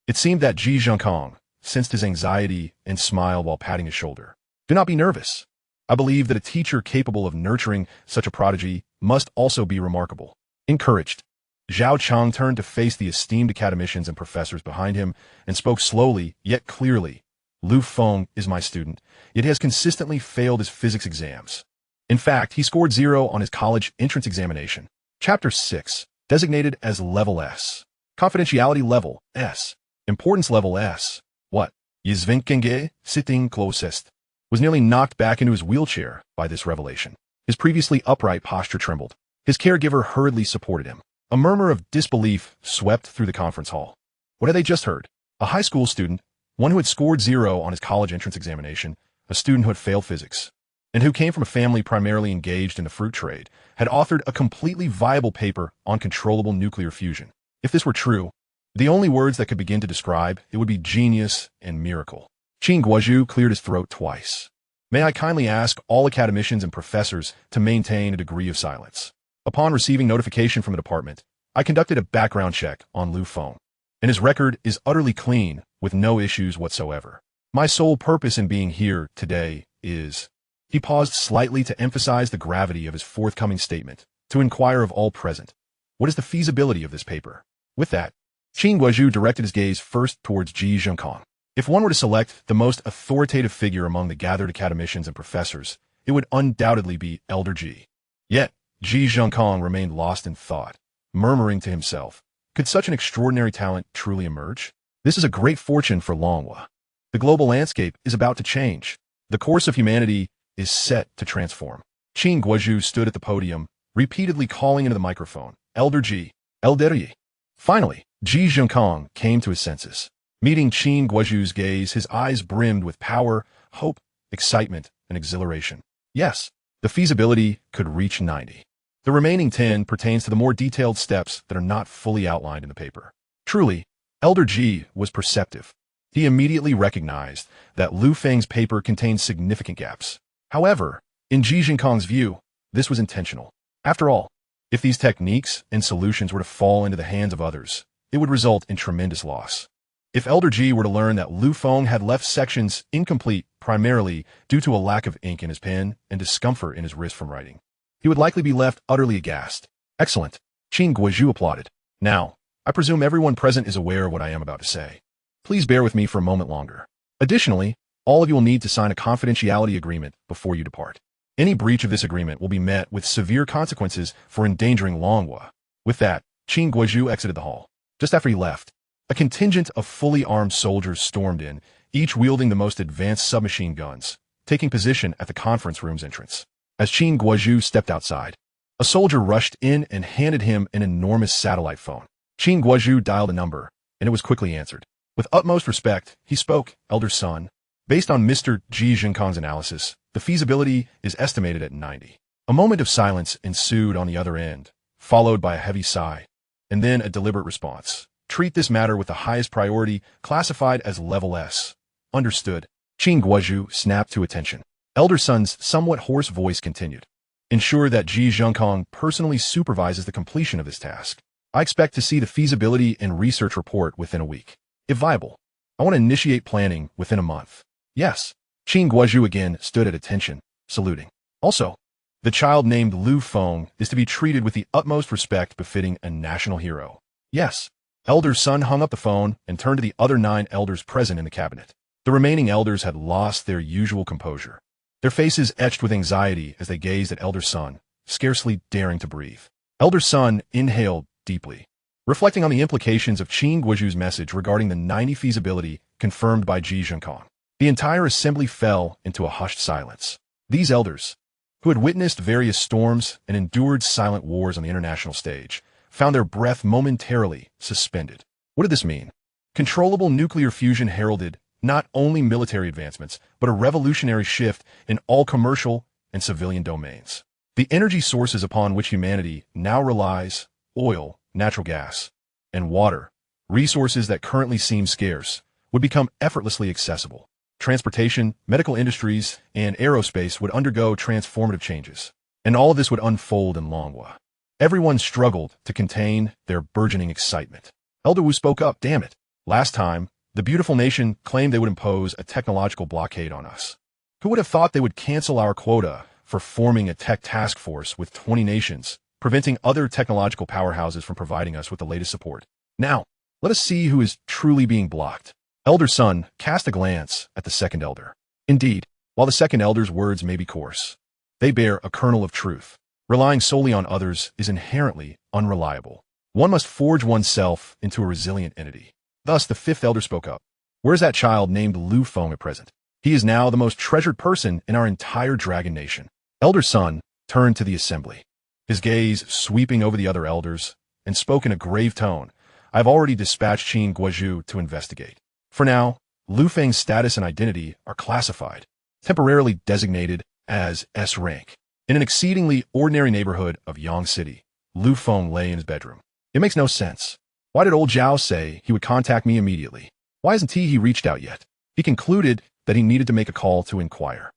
It seemed that Ji Jiankong sensed his anxiety and smiled while patting his shoulder. Do not be nervous. I believe that a teacher capable of nurturing such a prodigy must also be remarkable. Encouraged, Zhao Cheng turned to face the esteemed academicians and professors behind him and spoke slowly yet clearly. Lu Feng is my student, yet he has consistently failed his physics exams. In fact, he scored 0 on his college entrance examination. Chapter 6, designated as Level S. Confidentiality Level S. Importance Level S. What? Yizvenkenge, sitting closest, was nearly knocked back into his wheelchair by this revelation. His previously upright posture trembled. His caregiver hurriedly supported him. A murmur of disbelief swept through the conference hall. What had they just heard? A high school student, one who had scored 0 on his college entrance examination, a student who had failed physics, and who came from a family primarily engaged in the fruit trade, had authored a completely viable paper on controllable nuclear fusion. If this were true, the only words that could begin to describe it would be genius and miracle. Qin Guozhu cleared his throat twice. May I kindly ask all academicians and professors to maintain a degree of silence. Upon receiving notification from the department, I conducted a background check on Lu Feng, and his record is utterly clean with no issues whatsoever. My sole purpose in being here today is... He paused slightly to emphasize the gravity of his forthcoming statement, to inquire of all present, what is the feasibility of this paper? With that, Qin Guozhu directed his gaze first towards Ji Jiankong. If one were to select the most authoritative figure among the gathered academicians and professors, it would undoubtedly be Elder Ji. Yet, Ji Zhengkong remained lost in thought, murmuring to himself, could such an extraordinary talent truly emerge? This is a great fortune for Longhua. The global landscape is about to change. The course of humanity is set to transform. Qin Guozhu stood at the podium, repeatedly calling into the microphone, Elder Ji, Elder Ji. Finally, Ji Zhengkong came to his senses. Meeting Qin Guozhu's gaze, his eyes brimmed with power, hope, excitement, and exhilaration. Yes, the feasibility could reach 90. The remaining 10 pertains to the more detailed steps that are not fully outlined in the paper. Truly, Elder Ji was perceptive. He immediately recognized that Lu Feng's paper contained significant gaps. However, in Ji Zhengkong's view, this was intentional. After all, if these techniques and solutions were to fall into the hands of others, it would result in tremendous loss. If Elder Ji were to learn that Lu Feng had left sections incomplete primarily due to a lack of ink in his pen and discomfort in his wrist from writing, he would likely be left utterly aghast. Excellent. Qin Guozhu applauded. Now, I presume everyone present is aware of what I am about to say. Please bear with me for a moment longer. Additionally, all of you will need to sign a confidentiality agreement before you depart. Any breach of this agreement will be met with severe consequences for endangering Longhua. With that, Qin Guozhu exited the hall. Just after he left, a contingent of fully armed soldiers stormed in, each wielding the most advanced submachine guns, taking position at the conference room's entrance. As Qin Guozhu stepped outside, a soldier rushed in and handed him an enormous satellite phone. Qin Guozhu dialed a number, and it was quickly answered. With utmost respect, he spoke, Elder Son. Based on Mr. Ji Zhengkong's analysis, the feasibility is estimated at 90. A moment of silence ensued on the other end, followed by a heavy sigh, and then a deliberate response. Treat this matter with the highest priority, classified as Level S. Understood. Qin Guozhu snapped to attention. Elder Son's somewhat hoarse voice continued. Ensure that Ji Zhengkong personally supervises the completion of this task. I expect to see the feasibility and research report within a week. If viable, I want to initiate planning within a month. Yes. Qin Guozhu again stood at attention, saluting. Also, the child named Lu Feng is to be treated with the utmost respect befitting a national hero. Yes. Elder Son hung up the phone and turned to the other 9 elders present in the cabinet. The remaining elders had lost their usual composure, their faces etched with anxiety as they gazed at Elder Son, scarcely daring to breathe. Elder Son inhaled deeply, reflecting on the implications of Qin Guozhu's message regarding the 90 feasibility confirmed by Ji Zhengkong. The entire assembly fell into a hushed silence. These elders, who had witnessed various storms and endured silent wars on the international stage, found their breath momentarily suspended. What did this mean? Controllable nuclear fusion heralded not only military advancements, but a revolutionary shift in all commercial and civilian domains. The energy sources upon which humanity now relies, oil, natural gas, and water, resources that currently seem scarce, would become effortlessly accessible. Transportation, medical industries, and aerospace would undergo transformative changes, and all of this would unfold in Longhua. Everyone struggled to contain their burgeoning excitement. Elder Wu spoke up, damn it. Last time, the beautiful nation claimed they would impose a technological blockade on us. Who would have thought they would cancel our quota for forming a tech task force with 20 nations, preventing other technological powerhouses from providing us with the latest support? Now, let us see who is truly being blocked. Elder Son cast a glance at the second elder. Indeed, while the second elder's words may be coarse, they bear a kernel of truth. Relying solely on others is inherently unreliable. One must forge oneself into a resilient entity. Thus, the fifth elder spoke up. Where is that child named Lu Feng at present? He is now the most treasured person in our entire dragon nation. Elder Son turned to the assembly, his gaze sweeping over the other elders, and spoke in a grave tone. I have already dispatched Qin Guozhu to investigate. For now, Lu Feng's status and identity are classified, temporarily designated as S rank. In an exceedingly ordinary neighborhood of Yang City, Lu Feng lay in his bedroom. It makes no sense. Why did old Zhao say he would contact me immediately? Why hasn't he reached out yet? He concluded that he needed to make a call to inquire.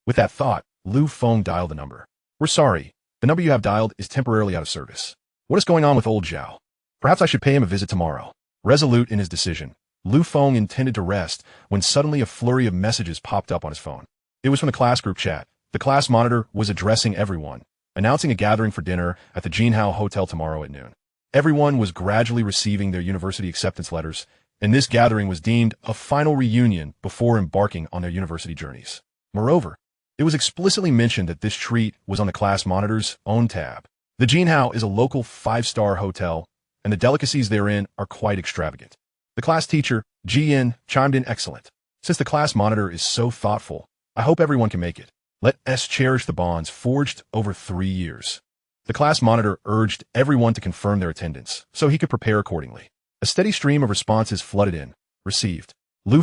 With that thought, Lu Feng dialed the number. We're sorry. The number you have dialed is temporarily out of service. What is going on with old Zhao? Perhaps I should pay him a visit tomorrow. Resolute in his decision, Lu Feng intended to rest when suddenly a flurry of messages popped up on his phone. It was from the class group chat. The class monitor was addressing everyone, announcing a gathering for dinner at the Jinhao Hotel tomorrow at noon. Everyone was gradually receiving their university acceptance letters, and this gathering was deemed a final reunion before embarking on their university journeys. Moreover, it was explicitly mentioned that this treat was on the class monitor's own tab. The Jinhao is a local 5-star hotel, and the delicacies therein are quite extravagant. The class teacher, Ji-in, chimed in, "Excellent. Since the class monitor is so thoughtful, I hope everyone can make it. Let us cherish the bonds forged over 3 years." The class monitor urged everyone to confirm their attendance, so he could prepare accordingly. A steady stream of responses flooded in. Received.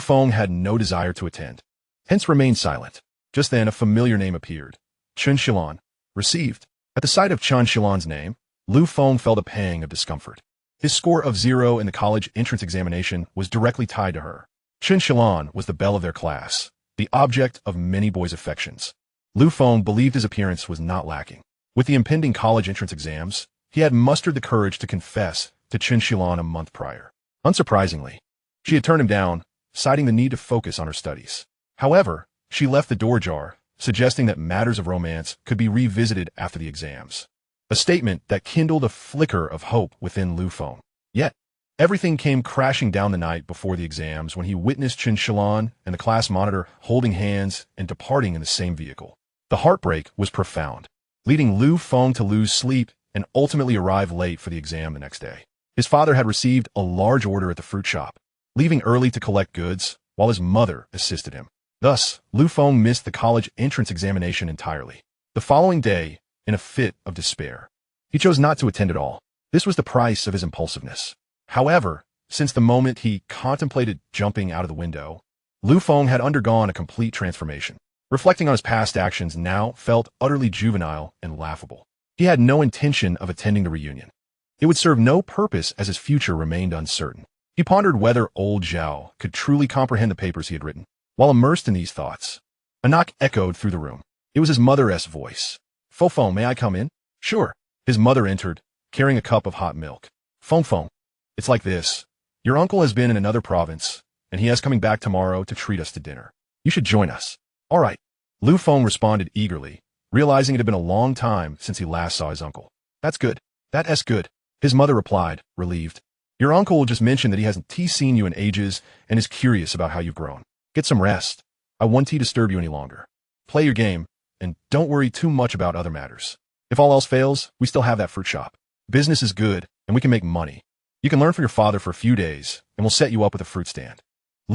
Fong had no desire to attend, hence remained silent. Just then, a familiar name appeared. Chun Shilan. Received. At the sight of Chun Shilan's name, Fong felt a pang of discomfort. His score of 0 in the college entrance examination was directly tied to her. Chun Shilan was the belle of their class, the object of many boys' affections. Fong believed his appearance was not lacking. With the impending college entrance exams, he had mustered the courage to confess to Chun Shilan a month prior. Unsurprisingly, she had turned him down, citing the need to focus on her studies. However, she left the door ajar, suggesting that matters of romance could be revisited after the exams. A statement that kindled a flicker of hope within Fong. Yet, everything came crashing down the night before the exams when he witnessed Chun Shilan and the class monitor holding hands and departing in the same vehicle. The heartbreak was profound, leading Fong to lose sleep and ultimately arrive late for the exam the next day. His father had received a large order at the fruit shop, leaving early to collect goods, while his mother assisted him. Thus, Fong missed the college entrance examination entirely. The following day, in a fit of despair, he chose not to attend at all. This was the price of his impulsiveness. However, since the moment he contemplated jumping out of the window, Fong had undergone a complete transformation. Reflecting on his past actions now felt utterly juvenile and laughable. He had no intention of attending the reunion. It would serve no purpose as his future remained uncertain. He pondered whether old Zhao could truly comprehend the papers he had written. While immersed in these thoughts, a knock echoed through the room. It was his mother's voice. "Fong, may I come in?" "Sure." His mother entered, carrying a cup of hot milk. Fong, it's like this. Your uncle has been in another province, and he is coming back tomorrow to treat us to dinner. You should join us." "All right." Fong responded eagerly, realizing it had been a long time since he last saw his uncle. "That's good. That's good." His mother replied, relieved. "Your uncle will just mention that he hasn't seen you in ages and is curious about how you've grown. Get some rest. I won't disturb you any longer. Play your game, and don't worry too much about other matters. If all else fails, we still have that fruit shop. Business is good, and we can make money. You can learn from your father for a few days, and we'll set you up with a fruit stand."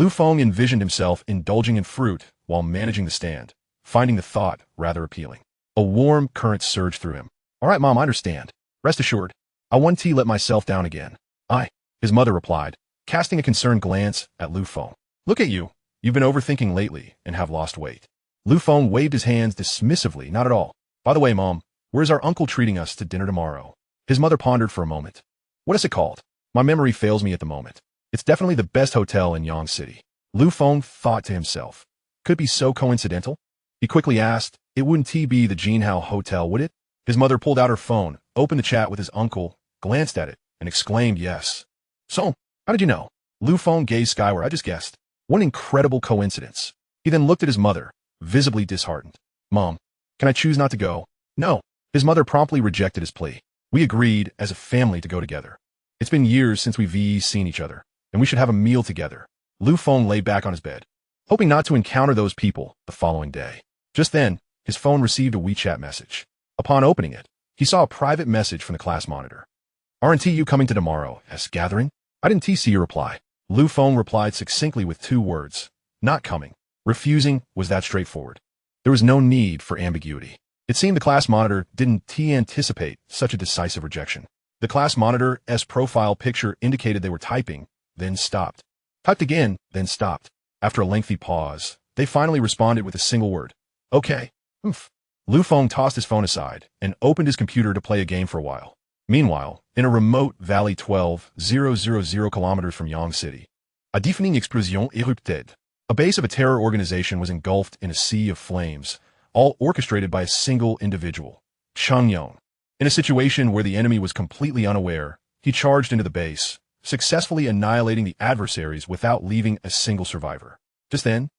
Fong envisioned himself indulging in fruit while managing the stand, finding the thought rather appealing. A warm current surged through him. "All right, Mom, I understand. Rest assured, I won't let myself down again." His mother replied, casting a concerned glance at Fong. "Look at you. You've been overthinking lately and have lost weight." Fong waved his hands dismissively. "Not at all. By the way, Mom, where's our uncle treating us to dinner tomorrow?" His mother pondered for a moment. "What is it called? My memory fails me at the moment. It's definitely the best hotel in Yang City." Fong thought to himself. Could it be so coincidental? He quickly asked, "It wouldn't be the Jinhao Hotel, would it?" His mother pulled out her phone, opened the chat with his uncle, glanced at it, and exclaimed, "Yes." "So, how did you know?" Fong gazed skyward. "I just guessed. What an incredible coincidence." He then looked at his mother, visibly disheartened. "Mom, can I choose not to go?" "No." His mother promptly rejected his plea. "We agreed as a family to go together. It's been years since we've seen each other, and we should have a meal together." Fong lay back on his bed, hoping not to encounter those people the following day. Just then, his phone received a WeChat message. Upon opening it, he saw a private message from the class monitor. "Aren't you coming to tomorrow's gathering?" "I didn't see your reply." Fong replied succinctly with 2 words. "Not coming." Refusing was that straightforward. There was no need for ambiguity. It seemed the class monitor didn't anticipate such a decisive rejection. The class monitor's profile picture indicated they were typing, then stopped. Typed again, then stopped. After a lengthy pause, they finally responded with a single word. "Okay." Fong tossed his phone aside and opened his computer to play a game for a while. Meanwhile, in a remote valley 12,000 kilometers from Yang City, a deafening explosion erupted. A base of a terror organization was engulfed in a sea of flames, all orchestrated by a single individual, Chang Yong. In a situation where the enemy was completely unaware, he charged into the base, successfully annihilating the adversaries without leaving a single survivor. Just then,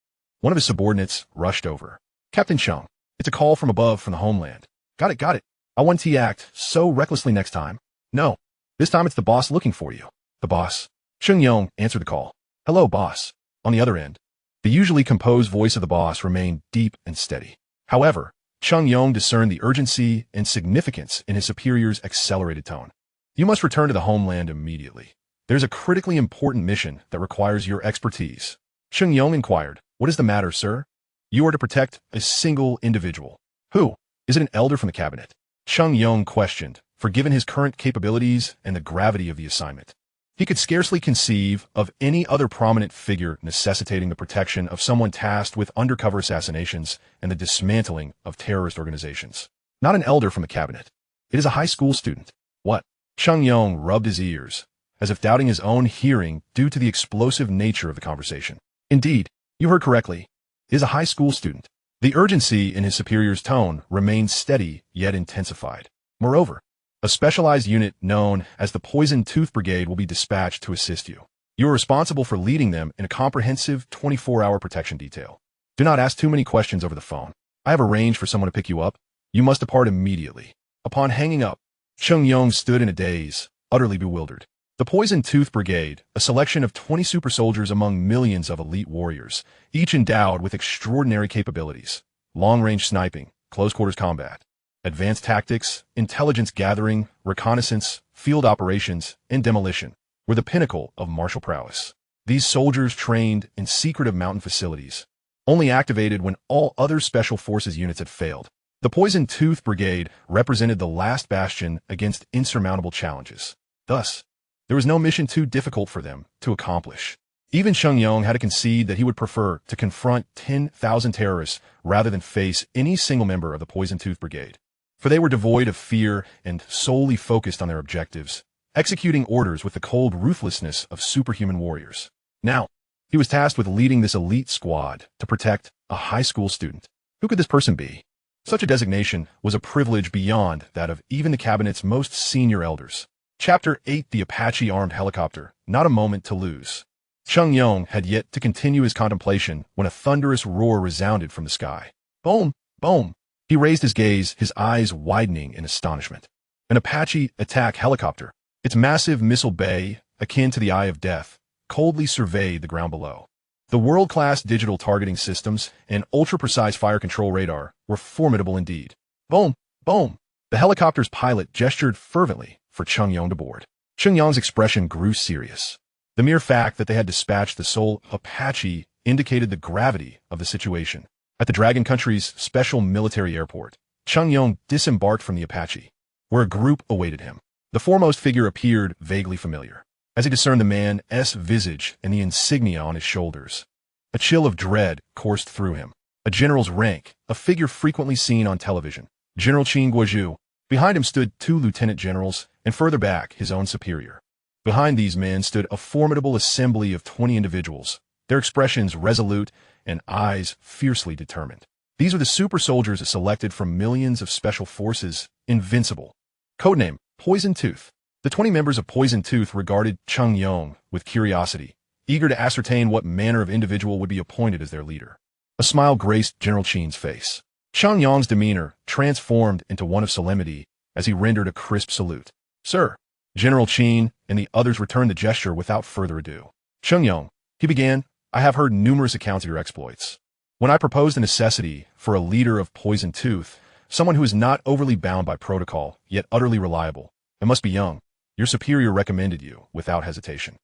one of his subordinates rushed over. "Captain Chang, it's a call from above from the homeland." Got it. I won't act so recklessly next time." "No, this time it's the boss looking for you." "The boss? Cheng Yong answered the call. "Hello, boss." On the other end, the usually composed voice of the boss remained deep and steady. However, Cheng Yong discerned the urgency and significance in his superior's accelerated tone. "You must return to the homeland immediately. There's a critically important mission that requires your expertise." Cheng Yong inquired, "What is the matter, sir?" "You are to protect a single individual." "Who? Is it an elder from the cabinet?" Cheng Yong questioned, for given his current capabilities and the gravity of the assignment, he could scarcely conceive of any other prominent figure necessitating the protection of someone tasked with undercover assassinations and the dismantling of terrorist organizations. "Not an elder from the cabinet. It is a high school student." "What?" Cheng Yong rubbed his ears, as if doubting his own hearing due to the explosive nature of the conversation. "Indeed, you heard correctly. It is a high school student." The urgency in his superior's tone remained steady yet intensified. "Moreover, a specialized unit known as the Poison Tooth Brigade will be dispatched to assist you. You are responsible for leading them in a comprehensive 24-hour protection detail. Do not ask too many questions over the phone. I have arranged for someone to pick you up. You must depart immediately." Upon hanging up, Cheng Yong stood in a daze, utterly bewildered. The Poison Tooth Brigade, a selection of 20 super soldiers among millions of elite warriors, each endowed with extraordinary capabilities: long-range sniping, close-quarters combat, advanced tactics, intelligence gathering, reconnaissance, field operations, and demolition, were the pinnacle of martial prowess. These soldiers trained in secretive mountain facilities, only activated when all other special forces units had failed. The Poison Tooth Brigade represented the last bastion against insurmountable challenges. Thus, there was no mission too difficult for them to accomplish. Even Cheng Yong had to concede that he would prefer to confront 10,000 terrorists rather than face any single member of the Poison Tooth Brigade, for they were devoid of fear and solely focused on their objectives, executing orders with the cold ruthlessness of superhuman warriors. Now, he was tasked with leading this elite squad to protect a high school student. Who could this person be? Such a designation was a privilege beyond that of even the cabinet's most senior elders. Chapter 8: The Apache Armed Helicopter. Not a moment to lose. Cheng Yong had yet to continue his contemplation when a thunderous roar resounded from the sky. Boom! Boom! He raised his gaze, his eyes widening in astonishment. An Apache attack helicopter, its massive missile bay, akin to the Eye of Death, coldly surveyed the ground below. The world-class digital targeting systems and ultra-precise fire control radar were formidable indeed. Boom! Boom! The helicopter's pilot gestured fervently for Cheng Yong to board. Cheng Yong's expression grew serious. The mere fact that they had dispatched the sole Apache indicated the gravity of the situation. At the Dragon Country's special military airport, Cheng Yong disembarked from the Apache, where a group awaited him. The foremost figure appeared vaguely familiar, as he discerned the man's visage and the insignia on his shoulders. A chill of dread coursed through him. A general's rank, a figure frequently seen on television. General Qin Guozhu. Behind him stood 2 lieutenant generals, and further back, his own superior. Behind these men stood a formidable assembly of 20 individuals, their expressions resolute and eyes fiercely determined. These were the super soldiers selected from millions of special forces, invincible. Codename, Poison Tooth. The 20 members of Poison Tooth regarded Cheng Yong with curiosity, eager to ascertain what manner of individual would be appointed as their leader. A smile graced General Qin's face. Cheng Yong's demeanor transformed into one of solemnity as he rendered a crisp salute. "Sir." General Qin and the others returned the gesture without further ado. "Cheng Yong," he began, "I have heard numerous accounts of your exploits. When I proposed the necessity for a leader of Poison Tooth, someone who is not overly bound by protocol, yet utterly reliable, and must be young, your superior recommended you without hesitation.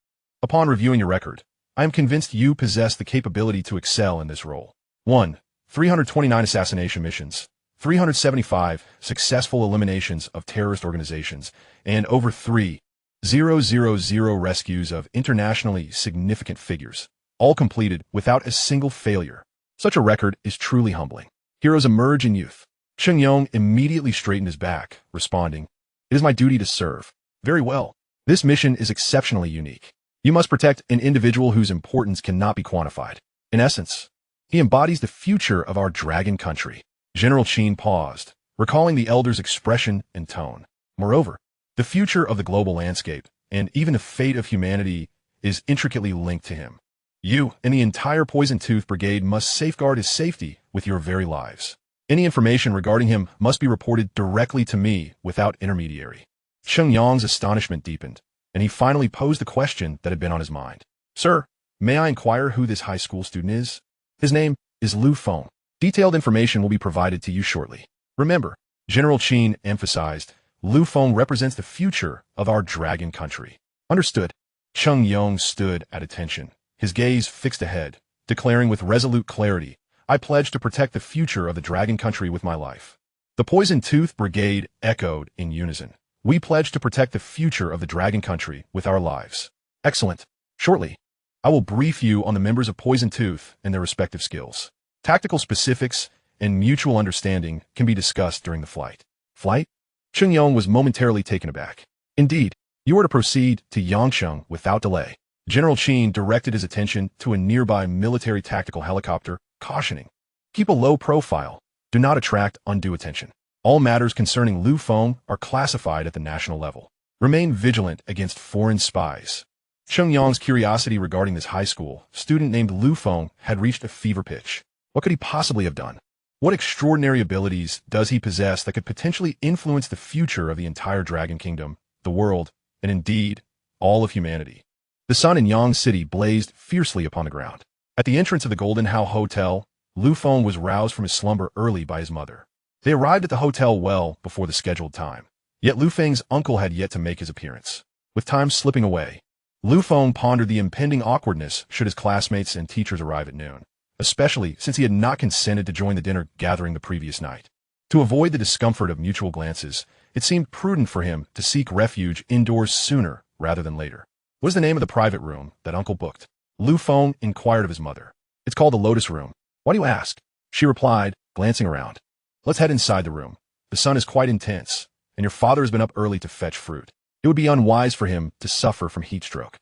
Upon reviewing your record, I am convinced you possess the capability to excel in this role. 1. 329 assassination missions, 375 successful eliminations of terrorist organizations, and over 3,000 rescues of internationally significant figures, all completed without a single failure. Such a record is truly humbling. Heroes emerge in youth." Cheng Yong immediately straightened his back, responding, "It is my duty to serve." "Very well. This mission is exceptionally unique. You must protect an individual whose importance cannot be quantified. In essence, he embodies the future of our Dragon Country." General Qin paused, recalling the elder's expression and tone. "Moreover, the future of the global landscape, and even the fate of humanity, is intricately linked to him. You and the entire Poison Tooth Brigade must safeguard his safety with your very lives. Any information regarding him must be reported directly to me without intermediary." Cheng Yong's astonishment deepened, and he finally posed the question that had been on his mind. Sir, may I inquire who this high school student is? His name is Fong. Detailed information will be provided to you shortly. Remember, General Qin emphasized, Fong represents the future of our dragon country. Understood. Cheng Yong stood at attention, his gaze fixed ahead, declaring with resolute clarity, I pledge to protect the future of the dragon country with my life. The Poison Tooth Brigade echoed in unison. We pledge to protect the future of the dragon country with our lives. Excellent. Shortly, I will brief you on the members of Poison Tooth and their respective skills. Tactical specifics and mutual understanding can be discussed during the flight. Flight? Cheng Yong was momentarily taken aback. Indeed, you are to proceed to Yangcheng without delay. General Qin directed his attention to a nearby military tactical helicopter, cautioning, keep a low profile. Do not attract undue attention. All matters concerning Fong are classified at the national level. Remain vigilant against foreign spies. Cheng Yong's curiosity regarding this high school student named Fong had reached a fever pitch. What could he possibly have done? What extraordinary abilities does he possess that could potentially influence the future of the entire Dragon Kingdom, the world, and indeed, all of humanity? The sun in Yang City blazed fiercely upon the ground. At the entrance of the Golden Howe Hotel, Fong was roused from his slumber early by his mother. They arrived at the hotel well before the scheduled time. Yet Feng's uncle had yet to make his appearance. With time slipping away, Fong pondered the impending awkwardness should his classmates and teachers arrive at noon, especially since he had not consented to join the dinner gathering the previous night. To avoid the discomfort of mutual glances, it seemed prudent for him to seek refuge indoors sooner rather than later. What is the name of the private room that uncle booked? Fong inquired of his mother. It's called the Lotus Room. Why do you ask? She replied, glancing around. Let's head inside the room. The sun is quite intense, and your father has been up early to fetch fruit. It would be unwise for him to suffer from heat stroke.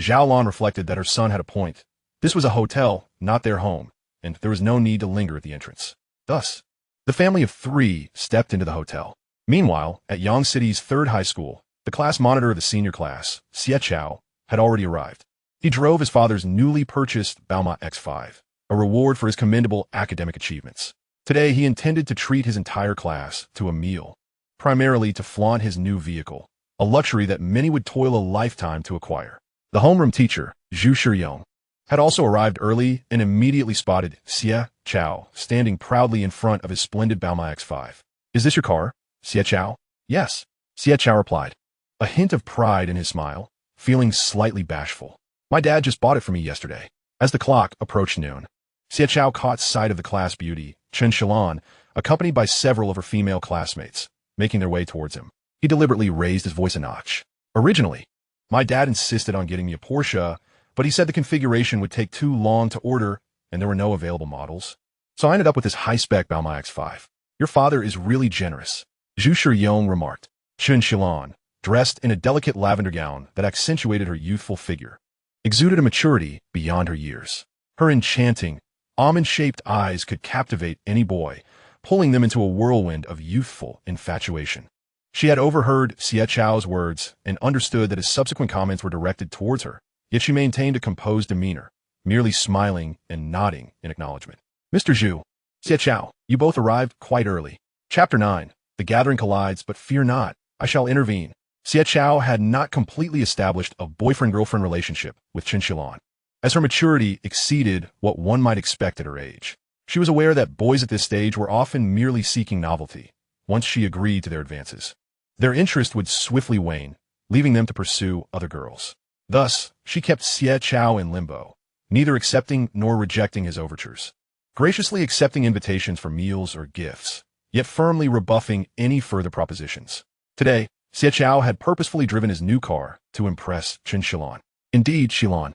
Xiaolan reflected that her son had a point. This was a hotel, not their home, and there was no need to linger at the entrance. Thus, the family of three stepped into the hotel. Meanwhile, at Yang City's third high school, the class monitor of the senior class, Xie Chao, had already arrived. He drove his father's newly purchased Bauma X5, a reward for his commendable academic achievements. Today, he intended to treat his entire class to a meal, primarily to flaunt his new vehicle, a luxury that many would toil a lifetime to acquire. The homeroom teacher, Zhu Shiyong, had also arrived early and immediately spotted Xie Chao standing proudly in front of his splendid Bauma X5. Is this your car, Xie Chao? Yes, Xie Chao replied, a hint of pride in his smile, feeling slightly bashful. My dad just bought it for me yesterday. As the clock approached noon, Xie Chao caught sight of the class beauty, Chen Shilan, accompanied by several of her female classmates, making their way towards him. He deliberately raised his voice a notch. Originally, my dad insisted on getting me a Porsche, but he said the configuration would take too long to order and there were no available models. So I ended up with this high-spec Bauma X5. Your father is really generous, Zhu Shiyong remarked. Chen Shilan, dressed in a delicate lavender gown that accentuated her youthful figure, exuded a maturity beyond her years. Her enchanting, almond-shaped eyes could captivate any boy, pulling them into a whirlwind of youthful infatuation. She had overheard Xie Chao's words and understood that his subsequent comments were directed towards her, yet she maintained a composed demeanor, merely smiling and nodding in acknowledgement. Mr. Zhu, Xie Chao, you both arrived quite early. Chapter 9. The gathering collides, but fear not, I shall intervene. Xie Chao had not completely established a boyfriend-girlfriend relationship with Chen Shilan, as her maturity exceeded what one might expect at her age. She was aware that boys at this stage were often merely seeking novelty. Once she agreed to their advances, their interest would swiftly wane, leaving them to pursue other girls. Thus, she kept Xie Chao in limbo, neither accepting nor rejecting his overtures, graciously accepting invitations for meals or gifts, yet firmly rebuffing any further propositions. Today, Xie Chao had purposefully driven his new car to impress Chen Shilan. Indeed, Shilan,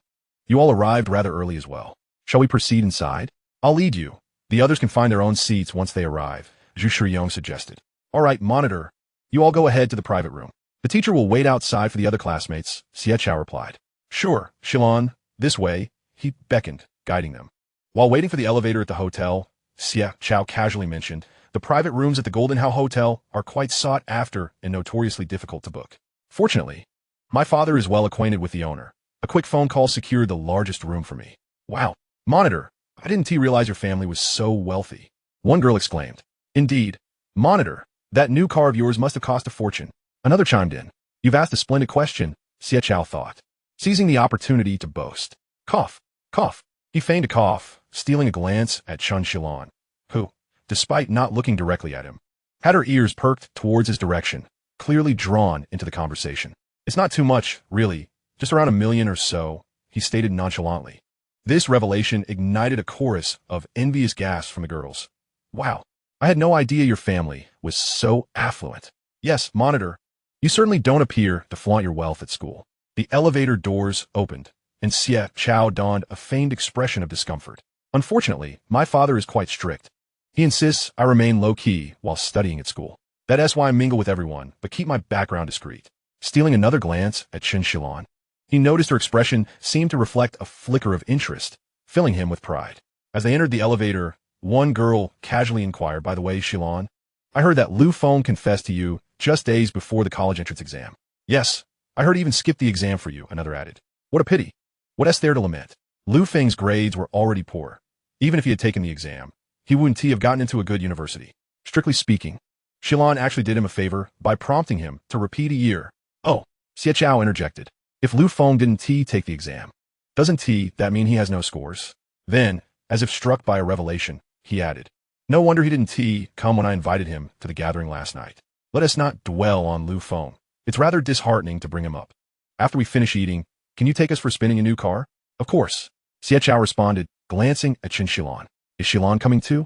you all arrived rather early as well. Shall we proceed inside? I'll lead you. The others can find their own seats once they arrive, Zhu Shiyong suggested. All right, monitor. You all go ahead to the private room. The teacher will wait outside for the other classmates, Xie Chao replied. Sure, Shilan, this way, he beckoned, guiding them. While waiting for the elevator at the hotel, Xie Chao casually mentioned, the private rooms at the Golden Howe Hotel are quite sought after and notoriously difficult to book. Fortunately, my father is well acquainted with the owner. A quick phone call secured the largest room for me. Wow, monitor, I didn't realize your family was so wealthy. One girl exclaimed. Indeed, monitor, that new car of yours must have cost a fortune. Another chimed in. You've asked a splendid question, Xie Chao thought, seizing the opportunity to boast. Cough, cough. He feigned a cough, stealing a glance at Chun Xilan, who, despite not looking directly at him, had her ears perked towards his direction, clearly drawn into the conversation. It's not too much, really, just around 1 million or so, he stated nonchalantly. This revelation ignited a chorus of envious gasps from the girls. Wow, I had no idea your family was so affluent. Yes, monitor, you certainly don't appear to flaunt your wealth at school. The elevator doors opened, and Xie Chao donned a feigned expression of discomfort. Unfortunately, my father is quite strict. He insists I remain low-key while studying at school. That's why I mingle with everyone, but keep my background discreet. Stealing another glance at Chun Xilan, he noticed her expression seemed to reflect a flicker of interest, filling him with pride. As they entered the elevator, one girl casually inquired, by the way, Xilan, I heard that Lu Feng confessed to you just days before the college entrance exam. Yes, I heard he even skipped the exam for you, another added. What a pity. What's there to lament? Lu Feng's grades were already poor. Even if he had taken the exam, he wouldn't have gotten into a good university. Strictly speaking, Xilan actually did him a favor by prompting him to repeat a year. Oh, Xie Chao interjected. If Lu Feng didn't take the exam, doesn't that mean he has no scores? Then, as if struck by a revelation, he added, no wonder he didn't come when I invited him to the gathering last night. Let us not dwell on Lu Feng. It's rather disheartening to bring him up. After we finish eating, can you take us for spinning a new car? Of course. Xie Chao responded, glancing at Chun Xilan. Is Xilan coming too?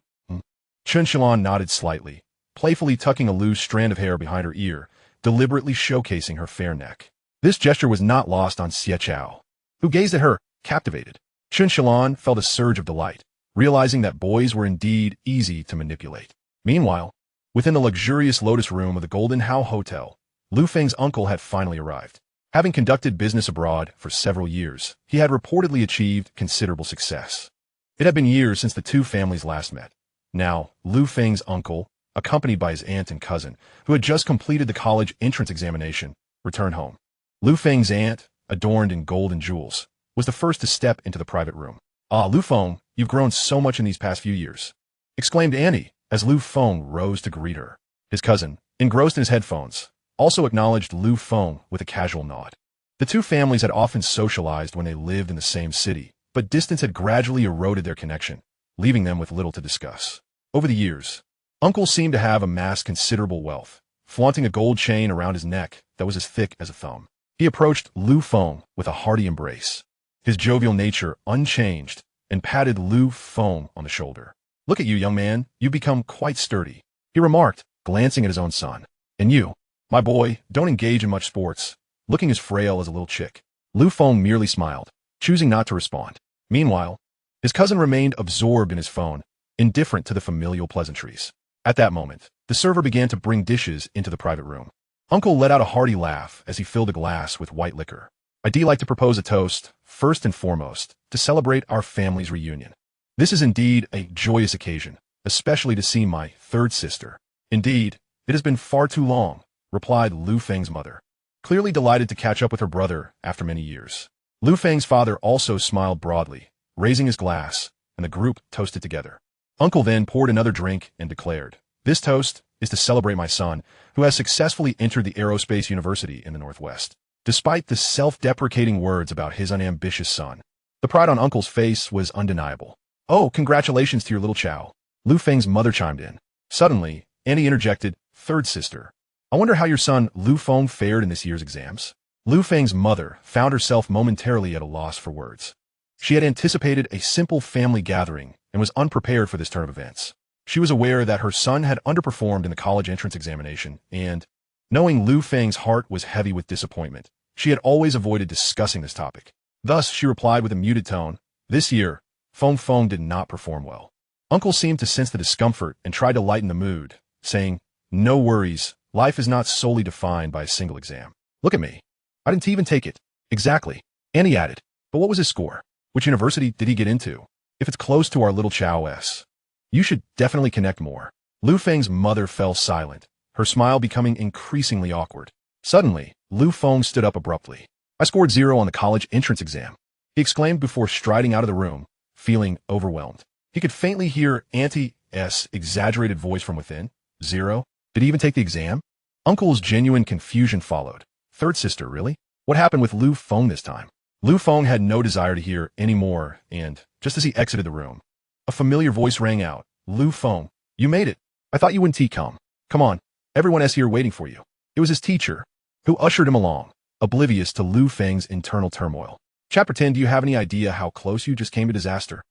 Chun Xilan nodded slightly, playfully tucking a loose strand of hair behind her ear, deliberately showcasing her fair neck. This gesture was not lost on Xie Chao, who gazed at her, captivated. Chun Xilan felt a surge of delight, realizing that boys were indeed easy to manipulate. Meanwhile, within the luxurious lotus room of the Golden Hao Hotel, Lu Feng's uncle had finally arrived. Having conducted business abroad for several years, he had reportedly achieved considerable success. It had been years since the two families last met. Now, Lu Feng's uncle, accompanied by his aunt and cousin, who had just completed the college entrance examination, returned home. Lu Feng's aunt, adorned in gold and jewels, was the first to step into the private room. Ah, Lu Feng, you've grown so much in these past few years, exclaimed Annie as Lu Feng rose to greet her. His cousin, engrossed in his headphones, also acknowledged Lu Feng with a casual nod. The two families had often socialized when they lived in the same city, but distance had gradually eroded their connection, leaving them with little to discuss. Over the years, Uncle seemed to have amassed considerable wealth, flaunting a gold chain around his neck that was as thick as a thumb. He approached Lu Feng with a hearty embrace, his jovial nature unchanged, and patted Lu Feng on the shoulder. Look at you, young man, you've become quite sturdy, he remarked, glancing at his own son. And you, my boy, don't engage in much sports, looking as frail as a little chick. Lu Feng merely smiled, choosing not to respond. Meanwhile, his cousin remained absorbed in his phone, indifferent to the familial pleasantries. At that moment, the server began to bring dishes into the private room. Uncle let out a hearty laugh as he filled a glass with white liquor. I'd like to propose a toast, first and foremost, to celebrate our family's reunion. This is indeed a joyous occasion, especially to see my third sister. Indeed, it has been far too long, replied Lu Feng's mother, clearly delighted to catch up with her brother after many years. Lu Feng's father also smiled broadly, raising his glass, and the group toasted together. Uncle then poured another drink and declared, this toast is to celebrate my son, who has successfully entered the Aerospace University in the Northwest. Despite the self-deprecating words about his unambitious son, the pride on Uncle's face was undeniable. Oh, congratulations to your little Chow, Lu Feng's mother chimed in. Suddenly, Annie interjected, third sister, I wonder how your son Lu Feng fared in this year's exams. Lu Feng's mother found herself momentarily at a loss for words. She had anticipated a simple family gathering and was unprepared for this turn of events. She was aware that her son had underperformed in the college entrance examination and, knowing Lu Feng's heart was heavy with disappointment, she had always avoided discussing this topic. Thus, she replied with a muted tone, this year, Feng did not perform well. Uncle seemed to sense the discomfort and tried to lighten the mood, saying, no worries, life is not solely defined by a single exam. Look at me. I didn't even take it. Exactly. Annie added, but what was his score? Which university did he get into? If it's close to our little Chow's, you should definitely connect more. Lu Feng's mother fell silent, her smile becoming increasingly awkward. Suddenly, Lu Feng stood up abruptly. I scored 0 on the college entrance exam, he exclaimed before striding out of the room, feeling overwhelmed. He could faintly hear Auntie's exaggerated voice from within. 0? Did he even take the exam? Uncle's genuine confusion followed. Third sister, really? What happened with Lu Feng this time? Lu Feng had no desire to hear any more, and, just as he exited the room, a familiar voice rang out. Lu Feng, you made it. I thought you wouldn't come. Come on, everyone is here waiting for you. It was his teacher, who ushered him along, oblivious to Lu Feng's internal turmoil. Chapter 10. Do you have any idea how close you just came to disaster?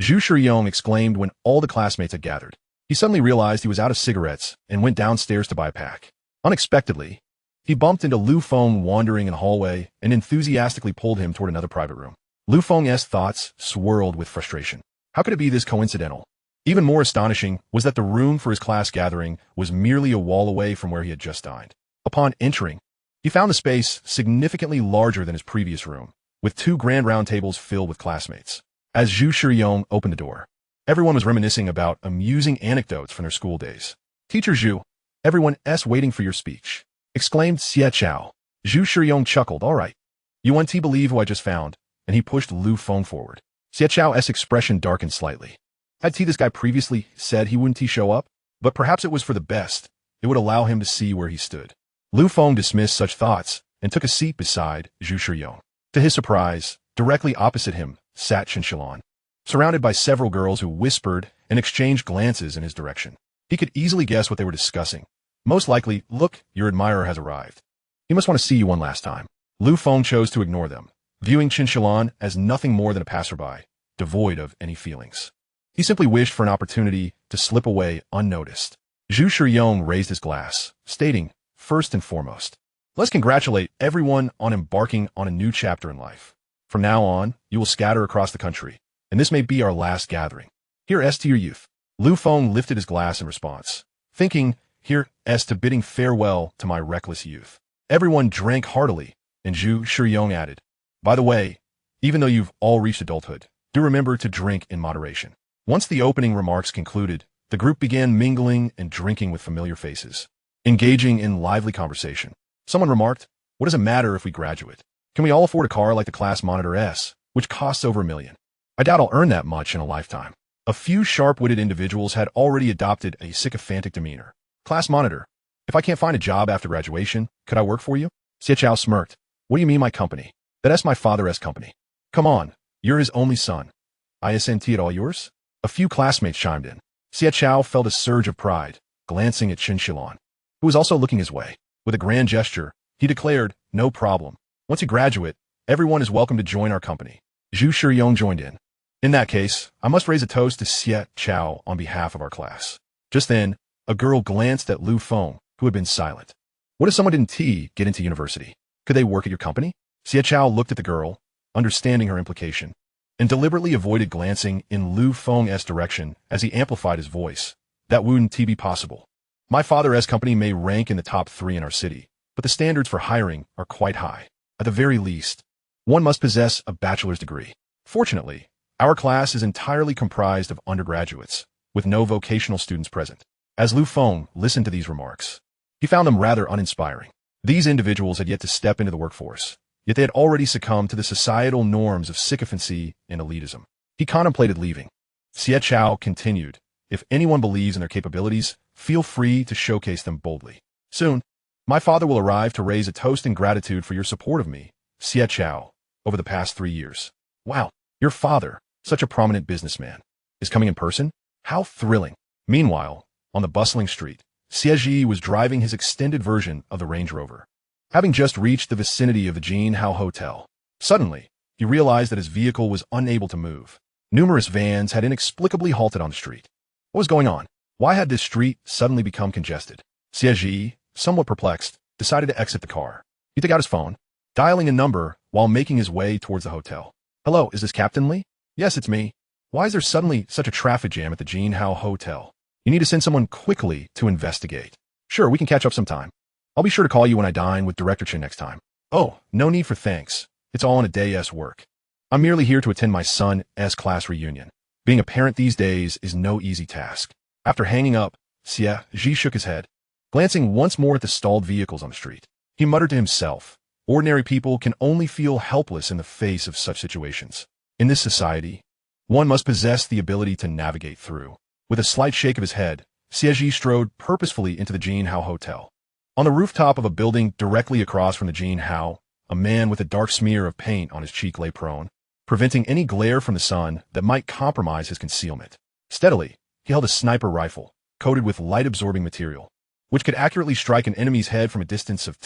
Zhu Shiyong exclaimed when all the classmates had gathered. He suddenly realized he was out of cigarettes and went downstairs to buy a pack. Unexpectedly, he bumped into Lu Feng wandering in the hallway and enthusiastically pulled him toward another private room. Lu Feng's thoughts swirled with frustration. How could it be this coincidental? Even more astonishing was that the room for his class gathering was merely a wall away from where he had just dined. Upon entering, he found the space significantly larger than his previous room, with 2 grand round tables filled with classmates. As Zhu Shiyong opened the door, everyone was reminiscing about amusing anecdotes from their school days. Teacher Zhu, everyone's waiting for your speech, exclaimed Xie Chao. Zhu Shiyong chuckled. All right. You want to believe who I just found? And he pushed Lu Feng forward. Xie Chao's expression darkened slightly. Had this guy previously said he wouldn't show up? But perhaps it was for the best. It would allow him to see where he stood. Lu Feng dismissed such thoughts and took a seat beside Zhu Shiyong. To his surprise, directly opposite him sat Qinshilan, surrounded by several girls who whispered and exchanged glances in his direction. He could easily guess what they were discussing. Most likely, look, your admirer has arrived. He must want to see you one last time. Lu Feng chose to ignore them, viewing Qinshilan as nothing more than a passerby, devoid of any feelings. He simply wished for an opportunity to slip away unnoticed. Zhu Shiyong raised his glass, stating, first and foremost, let's congratulate everyone on embarking on a new chapter in life. From now on, you will scatter across the country, and this may be our last gathering. Here's to your youth. Lu Feng lifted his glass in response, thinking, here's to bidding farewell to my reckless youth. Everyone drank heartily, and Zhu Shiyong added, by the way, even though you've all reached adulthood, do remember to drink in moderation. Once the opening remarks concluded, the group began mingling and drinking with familiar faces, engaging in lively conversation. Someone remarked, what does it matter if we graduate? Can we all afford a car like the class monitor S, which costs over $1 million? I doubt I'll earn that much in a lifetime. A few sharp-witted individuals had already adopted a sycophantic demeanor. Class monitor, if I can't find a job after graduation, could I work for you? Xie Chao smirked. What do you mean my company? That's my father's company. Come on, you're his only son. Isn't it all yours? A few classmates chimed in. Xie Chao felt a surge of pride, glancing at Qinshilan, who was also looking his way. With a grand gesture, he declared, no problem. Once you graduate, everyone is welcome to join our company. Zhu Shiyong joined in. In that case, I must raise a toast to Xie Chao on behalf of our class. Just then, a girl glanced at Lu Feng, who had been silent. What if someone didn't get into university? Could they work at your company? Xie Chao looked at the girl, understanding her implication, and deliberately avoided glancing in Lu Feng's direction as he amplified his voice. That wouldn't be possible. My father's company may rank in the top 3 in our city, but the standards for hiring are quite high. At the very least, one must possess a bachelor's degree. Fortunately, our class is entirely comprised of undergraduates, with no vocational students present. As Lu Feng listened to these remarks, he found them rather uninspiring. These individuals had yet to step into the workforce, yet they had already succumbed to the societal norms of sycophancy and elitism. He contemplated leaving. Xie Chao continued, if anyone believes in their capabilities, feel free to showcase them boldly. Soon, my father will arrive to raise a toast in gratitude for your support of me, Xie Chao, over the past 3 years. Wow, your father, such a prominent businessman, is coming in person? How thrilling. Meanwhile, on the bustling street, Xie was driving his extended version of the Range Rover. Having just reached the vicinity of the Jin Hao Hotel, suddenly, he realized that his vehicle was unable to move. Numerous vans had inexplicably halted on the street. What was going on? Why had this street suddenly become congested? Xie, somewhat perplexed, decided to exit the car. He took out his phone, dialing a number while making his way towards the hotel. Hello, is this Captain Lee? Yes, it's me. Why is there suddenly such a traffic jam at the Jin Hao Hotel? You need to send someone quickly to investigate. Sure, we can catch up sometime. I'll be sure to call you when I dine with Director Chen next time. Oh, no need for thanks. It's all in a day's work. I'm merely here to attend my son's class reunion. Being a parent these days is no easy task. After hanging up, Xie shook his head, glancing once more at the stalled vehicles on the street. He muttered to himself, ordinary people can only feel helpless in the face of such situations. In this society, one must possess the ability to navigate through. With a slight shake of his head, Xie strode purposefully into the Jin Hao Hotel. On the rooftop of a building directly across from the Jin Hao, A man with a dark smear of paint on his cheek lay prone, preventing any glare from the sun that might compromise his concealment. Steadily, he held a sniper rifle, coated with light-absorbing material, which could accurately strike an enemy's head from a distance of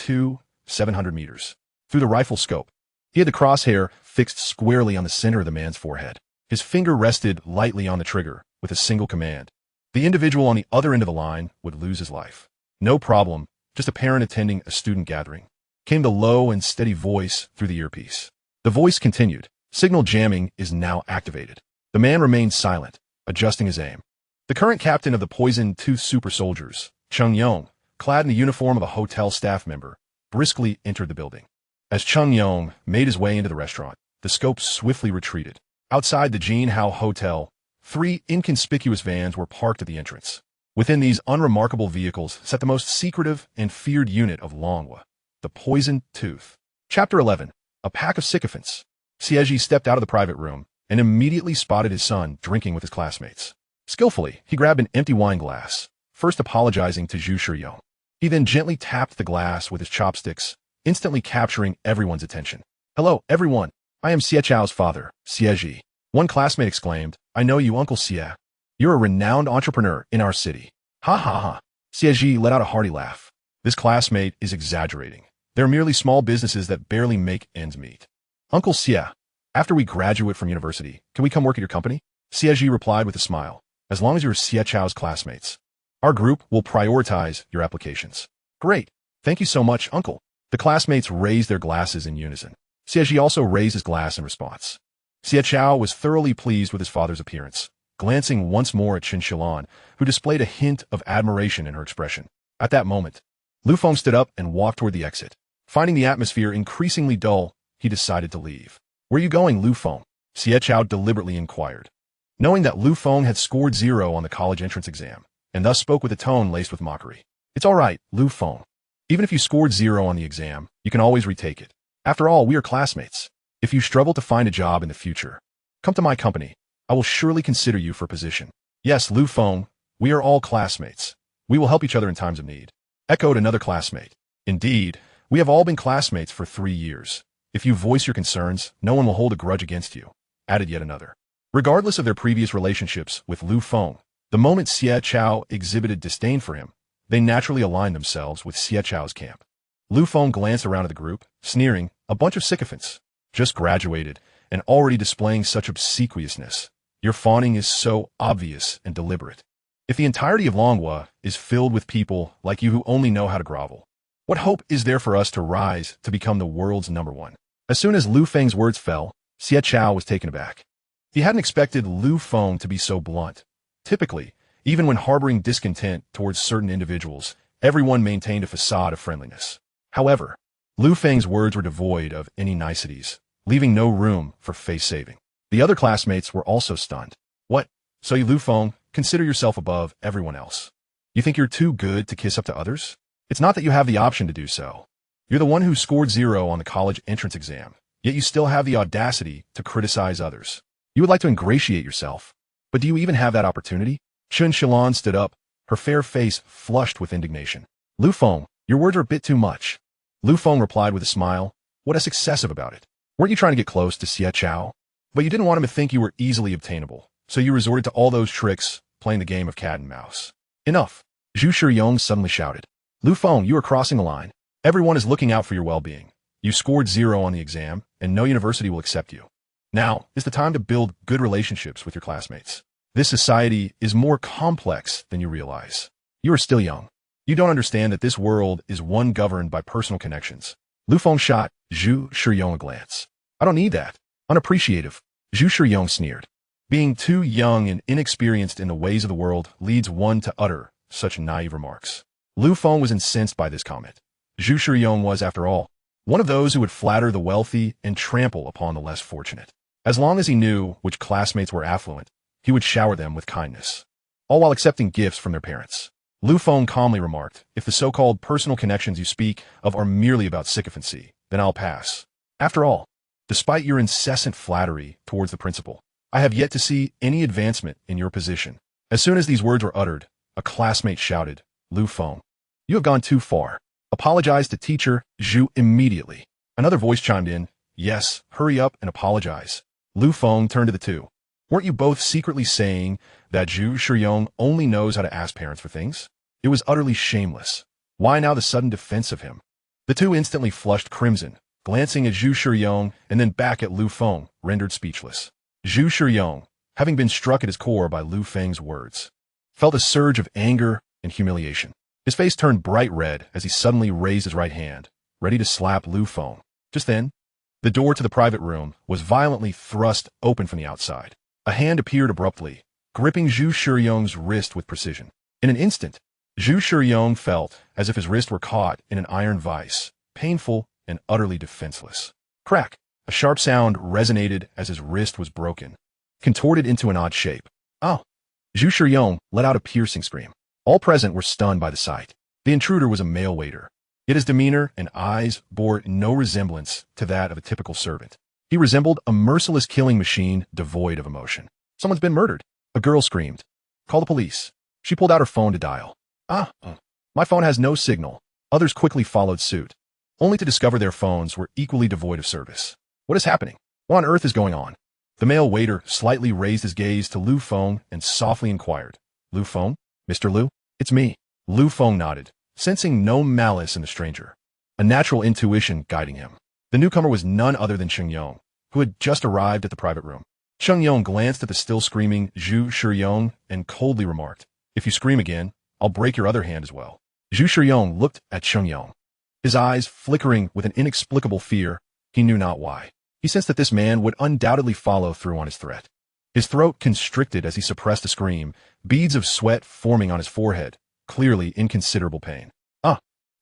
700 meters. Through the rifle scope, he had the crosshair fixed squarely on the center of the man's forehead. His finger rested lightly on the trigger with a single command. The individual on the other end of the line would lose his life. No problem, just a parent attending a student gathering, came the low and steady voice through the earpiece. The voice continued. Signal jamming is now activated. The man remained silent, adjusting his aim. The current captain of the Poison Tooth Super Soldiers, Chung Yong, clad in the uniform of a hotel staff member, briskly entered the building. As Chung Yong made his way into the restaurant, the scope swiftly retreated. Outside the Jean Hao Hotel, 3 inconspicuous vans were parked at the entrance. Within these unremarkable vehicles sat the most secretive and feared unit of Longhua, the Poison Tooth. Chapter 11. A Pack of Sycophants. Xieji stepped out of the private room and immediately spotted his son drinking with his classmates. Skillfully, he grabbed an empty wine glass, first apologizing to Zhu Shiyong. He then gently tapped the glass with his chopsticks, instantly capturing everyone's attention. "Hello, everyone. I am Xie Chao's father, Xieji." One classmate exclaimed, "I know you, Uncle Xie. You're a renowned entrepreneur in our city." "Ha ha ha." Xieji let out a hearty laugh. This classmate is exaggerating. They're merely small businesses that barely make ends meet. "Uncle Xie, after we graduate from university, can we come work at your company?" Xieji replied with a smile. "As long as you're Xie Chao's classmates, our group will prioritize your applications." "Great. Thank you so much, Uncle." The classmates raised their glasses in unison. Xieji also raised his glass in response. Xie Chao was thoroughly pleased with his father's appearance, glancing once more at Qin Shilan, who displayed a hint of admiration in her expression. At that moment, Lu Feng stood up and walked toward the exit. Finding the atmosphere increasingly dull, he decided to leave. "Where are you going, Lu Feng?" Xie Chao deliberately inquired. Knowing that Lu Feng had scored 0 on the college entrance exam, and thus spoke with a tone laced with mockery. "It's all right, Lu Feng. Even if you scored 0 on the exam, you can always retake it. After all, we are classmates. If you struggle to find a job in the future, come to my company. I will surely consider you for a position." "Yes, Lu Feng, we are all classmates. We will help each other in times of need," echoed another classmate. "Indeed, we have all been classmates for 3 years. If you voice your concerns, no one will hold a grudge against you," added yet another. Regardless of their previous relationships with Lu Feng, the moment Xie Chao exhibited disdain for him, they naturally aligned themselves with Xie Chao's camp. Lu Feng glanced around at the group, sneering, "A bunch of sycophants. Just graduated, and already displaying such obsequiousness. Your fawning is so obvious and deliberate. If the entirety of Longhua is filled with people like you who only know how to grovel, what hope is there for us to rise to become the world's #1? As soon as Lu Feng's words fell, Xie Chao was taken aback. He hadn't expected Lu Feng to be so blunt. Typically, even when harboring discontent towards certain individuals, everyone maintained a facade of friendliness. However, Lu Feng's words were devoid of any niceties, leaving no room for face-saving. The other classmates were also stunned. "What? So you, Lu Feng, consider yourself above everyone else? You think you're too good to kiss up to others? It's not that you have the option to do so. You're the one who scored 0 on the college entrance exam, yet you still have the audacity to criticize others. You would like to ingratiate yourself, but do you even have that opportunity?" Qin Shilan stood up, her fair face flushed with indignation. "Lu Feng, your words are a bit too much." Lu Feng replied with a smile. "What is excessive about it? Weren't you trying to get close to Xie Chao? But you didn't want him to think you were easily obtainable, so you resorted to all those tricks, playing the game of cat and mouse." "Enough!" Zhu Shiyong suddenly shouted. "Lu Feng, you are crossing the line. Everyone is looking out for your well-being. You scored 0 on the exam, and no university will accept you. Now is the time to build good relationships with your classmates. This society is more complex than you realize. You are still young. You don't understand that this world is one governed by personal connections." Lu Feng shot Zhu Shiyong a glance. "I don't need that. Unappreciative." Zhu Shiyong sneered. Being too young and inexperienced in the ways of the world leads one to utter such naive remarks. Lu Feng was incensed by this comment. Zhu Shiyong was, after all, one of those who would flatter the wealthy and trample upon the less fortunate. As long as he knew which classmates were affluent, he would shower them with kindness, all while accepting gifts from their parents. Lu Feng calmly remarked, "If the so-called personal connections you speak of are merely about sycophancy, then I'll pass. After all, despite your incessant flattery towards the principal, I have yet to see any advancement in your position." As soon as these words were uttered, a classmate shouted, "Lu Feng, you have gone too far. Apologize to teacher Zhu immediately." Another voice chimed in, "Yes, hurry up and apologize." Lu Feng turned to the two. "Weren't you both secretly saying that Zhu Shiyong only knows how to ask parents for things?" It was utterly shameless. Why now the sudden defense of him? The two instantly flushed crimson, glancing at Zhu Shiyong and then back at Lu Feng, rendered speechless. Zhu Shiyong, having been struck at his core by Lu Feng's words, felt a surge of anger and humiliation. His face turned bright red as he suddenly raised his right hand, ready to slap Lu Feng. Just then, the door to the private room was violently thrust open from the outside. A hand appeared abruptly, gripping Zhu Shiyong's wrist with precision. In an instant, Zhu Shiyong felt as if his wrist were caught in an iron vice, painful and utterly defenseless. Crack! A sharp sound resonated as his wrist was broken, contorted into an odd shape. "Oh!" Zhu Shiyong let out a piercing scream. All present were stunned by the sight. The intruder was a male waiter, yet his demeanor and eyes bore no resemblance to that of a typical servant. He resembled a merciless killing machine devoid of emotion. "Someone's been murdered," a girl screamed. "Call the police." She pulled out her phone to dial. My phone has no signal." Others quickly followed suit, only to discover their phones were equally devoid of service. "What is happening? What on earth is going on?" The male waiter slightly raised his gaze to Lu Feng and softly inquired, "Lu Feng? Mr. Lu?" "It's me." Lu Feng nodded, sensing no malice in the stranger, a natural intuition guiding him. The newcomer was none other than Cheng Yong, who had just arrived at the private room. Cheng Yong glanced at the still screaming Zhu Shiyong and coldly remarked, "If you scream again, I'll break your other hand as well." Zhu Shiyong looked at Cheng Yong, his eyes flickering with an inexplicable fear, he knew not why. He sensed that this man would undoubtedly follow through on his threat. His throat constricted as he suppressed a scream, beads of sweat forming on his forehead, clearly in considerable pain.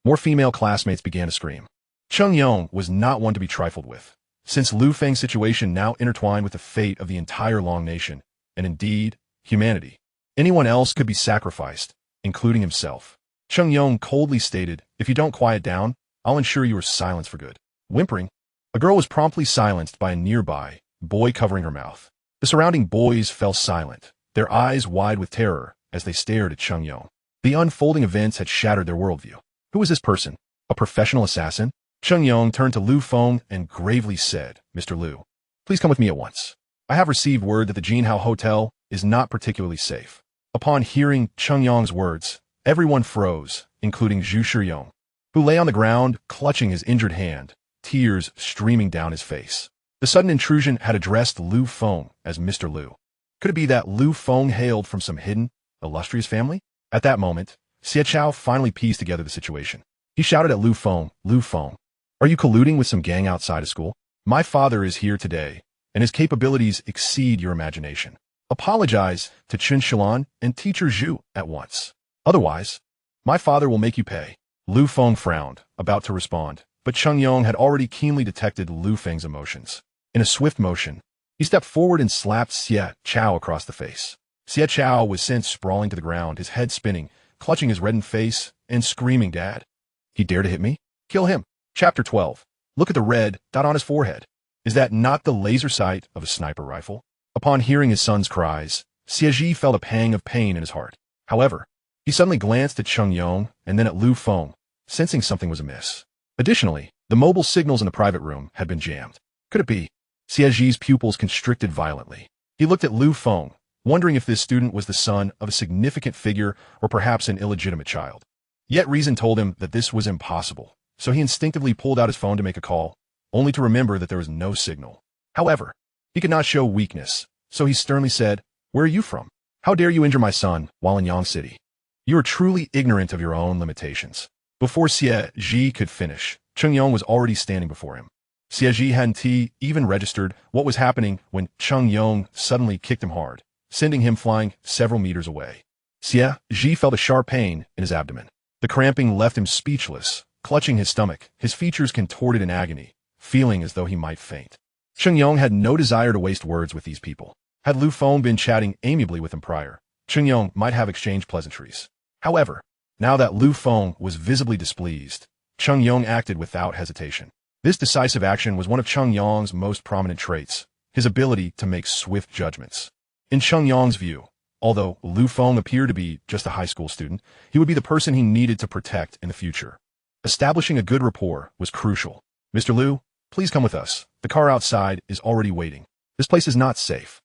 More female classmates began to scream. Cheng Yong was not one to be trifled with, since Lu Feng's situation now intertwined with the fate of the entire Long Nation, and indeed, humanity. Anyone else could be sacrificed, including himself. Cheng Yong coldly stated, "If you don't quiet down, I'll ensure you are silenced for good." Whimpering, a girl was promptly silenced by a nearby boy covering her mouth. The surrounding boys fell silent, their eyes wide with terror as they stared at Cheng Yong. The unfolding events had shattered their worldview. Who was this person? A professional assassin? Cheng Yong turned to Lu Feng and gravely said, "Mr. Lu, please come with me at once. I have received word that the Jinhao Hotel is not particularly safe." Upon hearing Cheng Yong's words, everyone froze, including Zhu Shiyong, who lay on the ground clutching his injured hand, tears streaming down his face. The sudden intrusion had addressed Lu Feng as Mr. Lu. Could it be that Lu Feng hailed from some hidden, illustrious family? At that moment, Xie Chao finally pieced together the situation. He shouted at Lu Feng, "Lu Feng, are you colluding with some gang outside of school? My father is here today, and his capabilities exceed your imagination. Apologize to Chen Shilan and teacher Zhu at once. Otherwise, my father will make you pay." Lu Feng frowned, about to respond, but Cheng Yong had already keenly detected Lu Feng's emotions. In a swift motion, he stepped forward and slapped Xie Chao across the face. Xie Chao was sent sprawling to the ground, his head spinning, clutching his reddened face and screaming, "Dad, he dared to hit me? Kill him." Chapter 12. Look at the red dot on his forehead. Is that not the laser sight of a sniper rifle? Upon hearing his son's cries, Xie felt a pang of pain in his heart. However, he suddenly glanced at Cheng Yong and then at Lu Feng, sensing something was amiss. Additionally, the mobile signals in the private room had been jammed. Could it be? Xie's pupils constricted violently. He looked at Lu Feng, wondering if this student was the son of a significant figure or perhaps an illegitimate child. Yet reason told him that this was impossible, so he instinctively pulled out his phone to make a call, only to remember that there was no signal. However, he could not show weakness, so he sternly said, "Where are you from? How dare you injure my son while in Yang City? You are truly ignorant of your own limitations." Before Xie could finish, Cheng Yong was already standing before him. Xie hadn't even registered what was happening when Cheng Yong suddenly kicked him hard, sending him flying several meters away. Xie felt a sharp pain in his abdomen. The cramping left him speechless, clutching his stomach, his features contorted in agony, feeling as though he might faint. Cheng Yong had no desire to waste words with these people. Had Lu Feng been chatting amiably with him prior, Cheng Yong might have exchanged pleasantries. However, now that Lu Feng was visibly displeased, Cheng Yong acted without hesitation. This decisive action was one of Cheng Yong's most prominent traits, his ability to make swift judgments. In Cheng Yong's view, although Lu Feng appeared to be just a high school student, he would be the person he needed to protect in the future. Establishing a good rapport was crucial. Mr. Liu, please come with us. The car outside is already waiting. This place is not safe.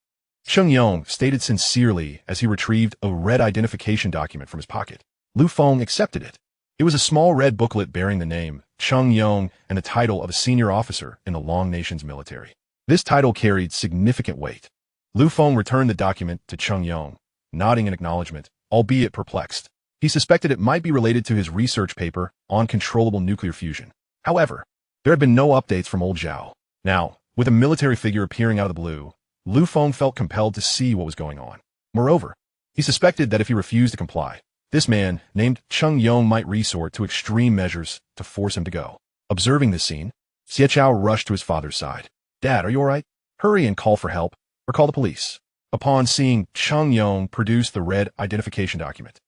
Cheng Yong stated sincerely as he retrieved a red identification document from his pocket. Lu Feng accepted it. It was a small red booklet bearing the name Cheng Yong and the title of a senior officer in the Long Nation's military. This title carried significant weight. Lu Feng returned the document to Cheng Yong, nodding in acknowledgement, albeit perplexed. He suspected it might be related to his research paper on controllable nuclear fusion. However, there had been no updates from old Zhao. Now, with a military figure appearing out of the blue, Lu Feng felt compelled to see what was going on. Moreover, he suspected that if he refused to comply, this man, named Cheng Yong, might resort to extreme measures to force him to go. Observing this scene, Xie Chao rushed to his father's side. Dad, are you all right? Hurry and call for help, or call the police. Upon seeing Cheng Yong produce the red identification document,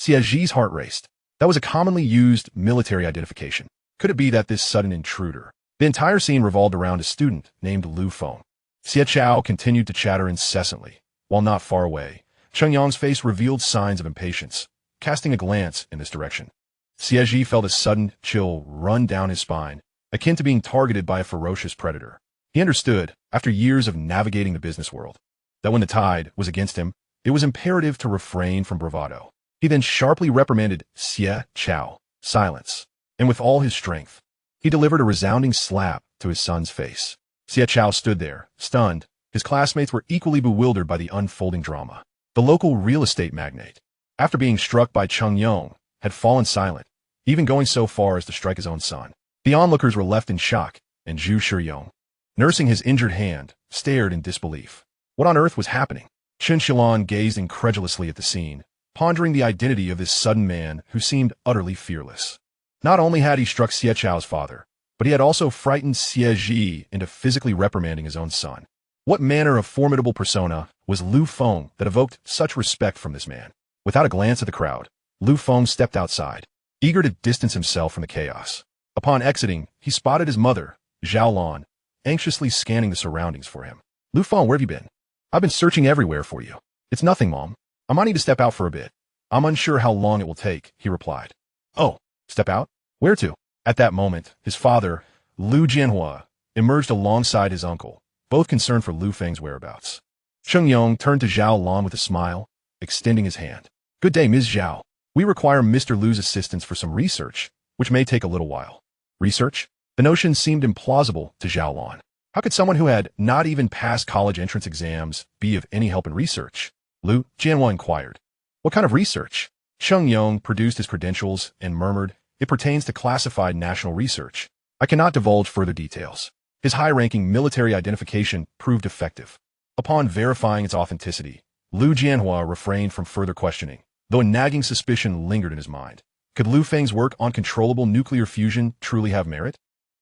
Xie Zhi's heart raced. That was a commonly used military identification. Could it be that this sudden intruder? The entire scene revolved around a student named Lu Feng. Xie Chao continued to chatter incessantly. While not far away, Cheng Yong's face revealed signs of impatience. Casting a glance in this direction, Xie Zhi felt a sudden chill run down his spine, akin to being targeted by a ferocious predator. He understood, after years of navigating the business world, that when the tide was against him, it was imperative to refrain from bravado. He then sharply reprimanded Xie Chao, silence, and with all his strength, he delivered a resounding slap to his son's face. Xie Chao stood there, stunned. His classmates were equally bewildered by the unfolding drama. The local real estate magnate, after being struck by Cheng Yong, had fallen silent, even going so far as to strike his own son. The onlookers were left in shock, and Zhu Shiyong, nursing his injured hand, stared in disbelief. What on earth was happening? Chen Xilan gazed incredulously at the scene, pondering the identity of this sudden man who seemed utterly fearless. Not only had he struck Xie Chao's father, but he had also frightened Xie Zhi into physically reprimanding his own son. What manner of formidable persona was Lu Feng that evoked such respect from this man? Without a glance at the crowd, Lu Feng stepped outside, eager to distance himself from the chaos. Upon exiting, he spotted his mother, Zhao Lan, anxiously scanning the surroundings for him. Lu Feng, where have you been? I've been searching everywhere for you. It's nothing, Mom. I might need to step out for a bit. I'm unsure how long it will take, he replied. Oh, step out? Where to? At that moment, his father, Lu Jianhua, emerged alongside his uncle, both concerned for Lu Feng's whereabouts. Cheng Yong turned to Zhao Lan with a smile, extending his hand. Good day, Ms. Zhao. We require Mr. Lu's assistance for some research, which may take a little while. Research? The notion seemed implausible to Zhao Lan. How could someone who had not even passed college entrance exams be of any help in research? Lu Jianhua inquired. What kind of research? Cheng Yong produced his credentials and murmured, It pertains to classified national research. I cannot divulge further details. His high-ranking military identification proved effective. Upon verifying its authenticity, Lu Jianhua refrained from further questioning, though a nagging suspicion lingered in his mind. Could Lu Feng's work on controllable nuclear fusion truly have merit?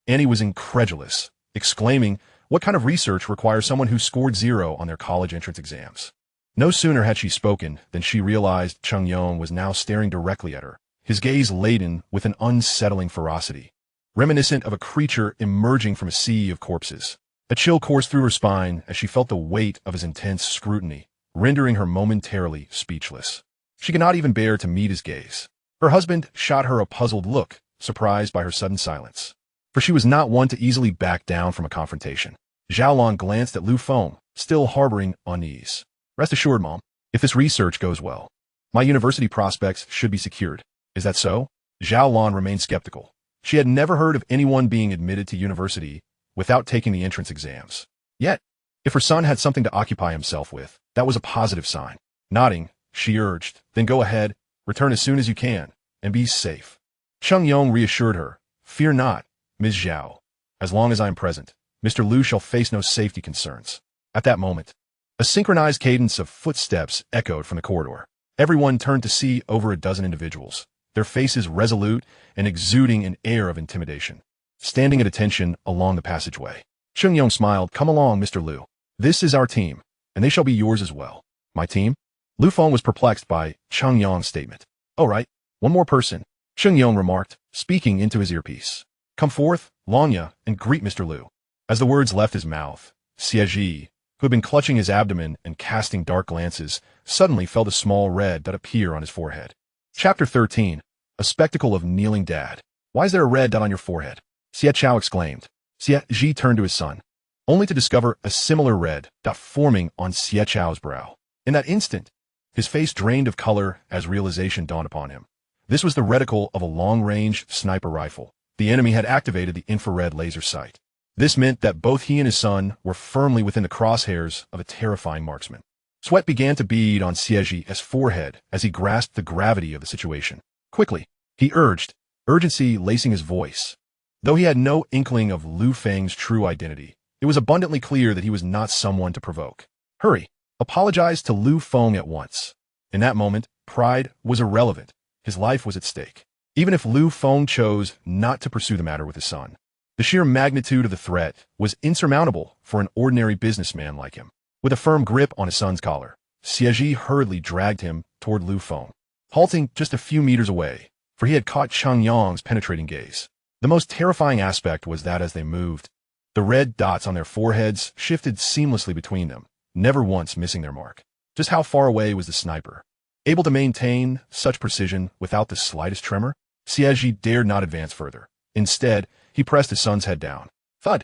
Annie was incredulous, exclaiming, What kind of research requires someone who scored 0 on their college entrance exams? No sooner had she spoken than she realized Cheng Yong was now staring directly at her, his gaze laden with an unsettling ferocity, reminiscent of a creature emerging from a sea of corpses. A chill coursed through her spine as she felt the weight of his intense scrutiny, rendering her momentarily speechless. She could not even bear to meet his gaze. Her husband shot her a puzzled look, surprised by her sudden silence. For she was not one to easily back down from a confrontation. Zhao Lan glanced at Lu Feng, still harboring unease. Rest assured, Mom, if this research goes well, my university prospects should be secured. Is that so? Zhao Lan remained skeptical. She had never heard of anyone being admitted to university without taking the entrance exams. Yet, if her son had something to occupy himself with, that was a positive sign. Nodding, she urged, Then go ahead, return as soon as you can, and be safe. Cheng Yong reassured her, Fear not, Ms. Zhao. As long as I am present, Mr. Lu shall face no safety concerns. At that moment, a synchronized cadence of footsteps echoed from the corridor. Everyone turned to see over a dozen individuals, their faces resolute and exuding an air of intimidation, standing at attention along the passageway. Cheng Yong smiled, Come along, Mr. Lu. This is our team, and they shall be yours as well. My team? Lu Feng was perplexed by Cheng Yong's statement. Oh, right, one more person, Cheng Yong remarked, speaking into his earpiece. Come forth, Lanya, and greet Mr. Lu. As the words left his mouth, Xie Zhi, who had been clutching his abdomen and casting dark glances, suddenly felt a small red dot appear on his forehead. Chapter 13. A Spectacle of Kneeling Dad. Why is there a red dot on your forehead? Xie Chao exclaimed. Xie Ji turned to his son, only to discover a similar red dot forming on Xie Chao's brow. In that instant, his face drained of color as realization dawned upon him. This was the reticle of a long-range sniper rifle. The enemy had activated the infrared laser sight. This meant that both he and his son were firmly within the crosshairs of a terrifying marksman. Sweat began to bead on Xieji's forehead as he grasped the gravity of the situation. Quickly, he urged, urgency lacing his voice. Though he had no inkling of Lu Feng's true identity, it was abundantly clear that he was not someone to provoke. Hurry, apologize to Lu Feng at once. In that moment, pride was irrelevant. His life was at stake. Even if Lu Feng chose not to pursue the matter with his son, the sheer magnitude of the threat was insurmountable for an ordinary businessman like him. With a firm grip on his son's collar, Xieji hurriedly dragged him toward Lu Feng, halting just a few meters away, for he had caught Cheng Yang's penetrating gaze. The most terrifying aspect was that as they moved, the red dots on their foreheads shifted seamlessly between them, never once missing their mark. Just how far away was the sniper? Able to maintain such precision without the slightest tremor? Xieji dared not advance further. Instead, he pressed his son's head down. Thud!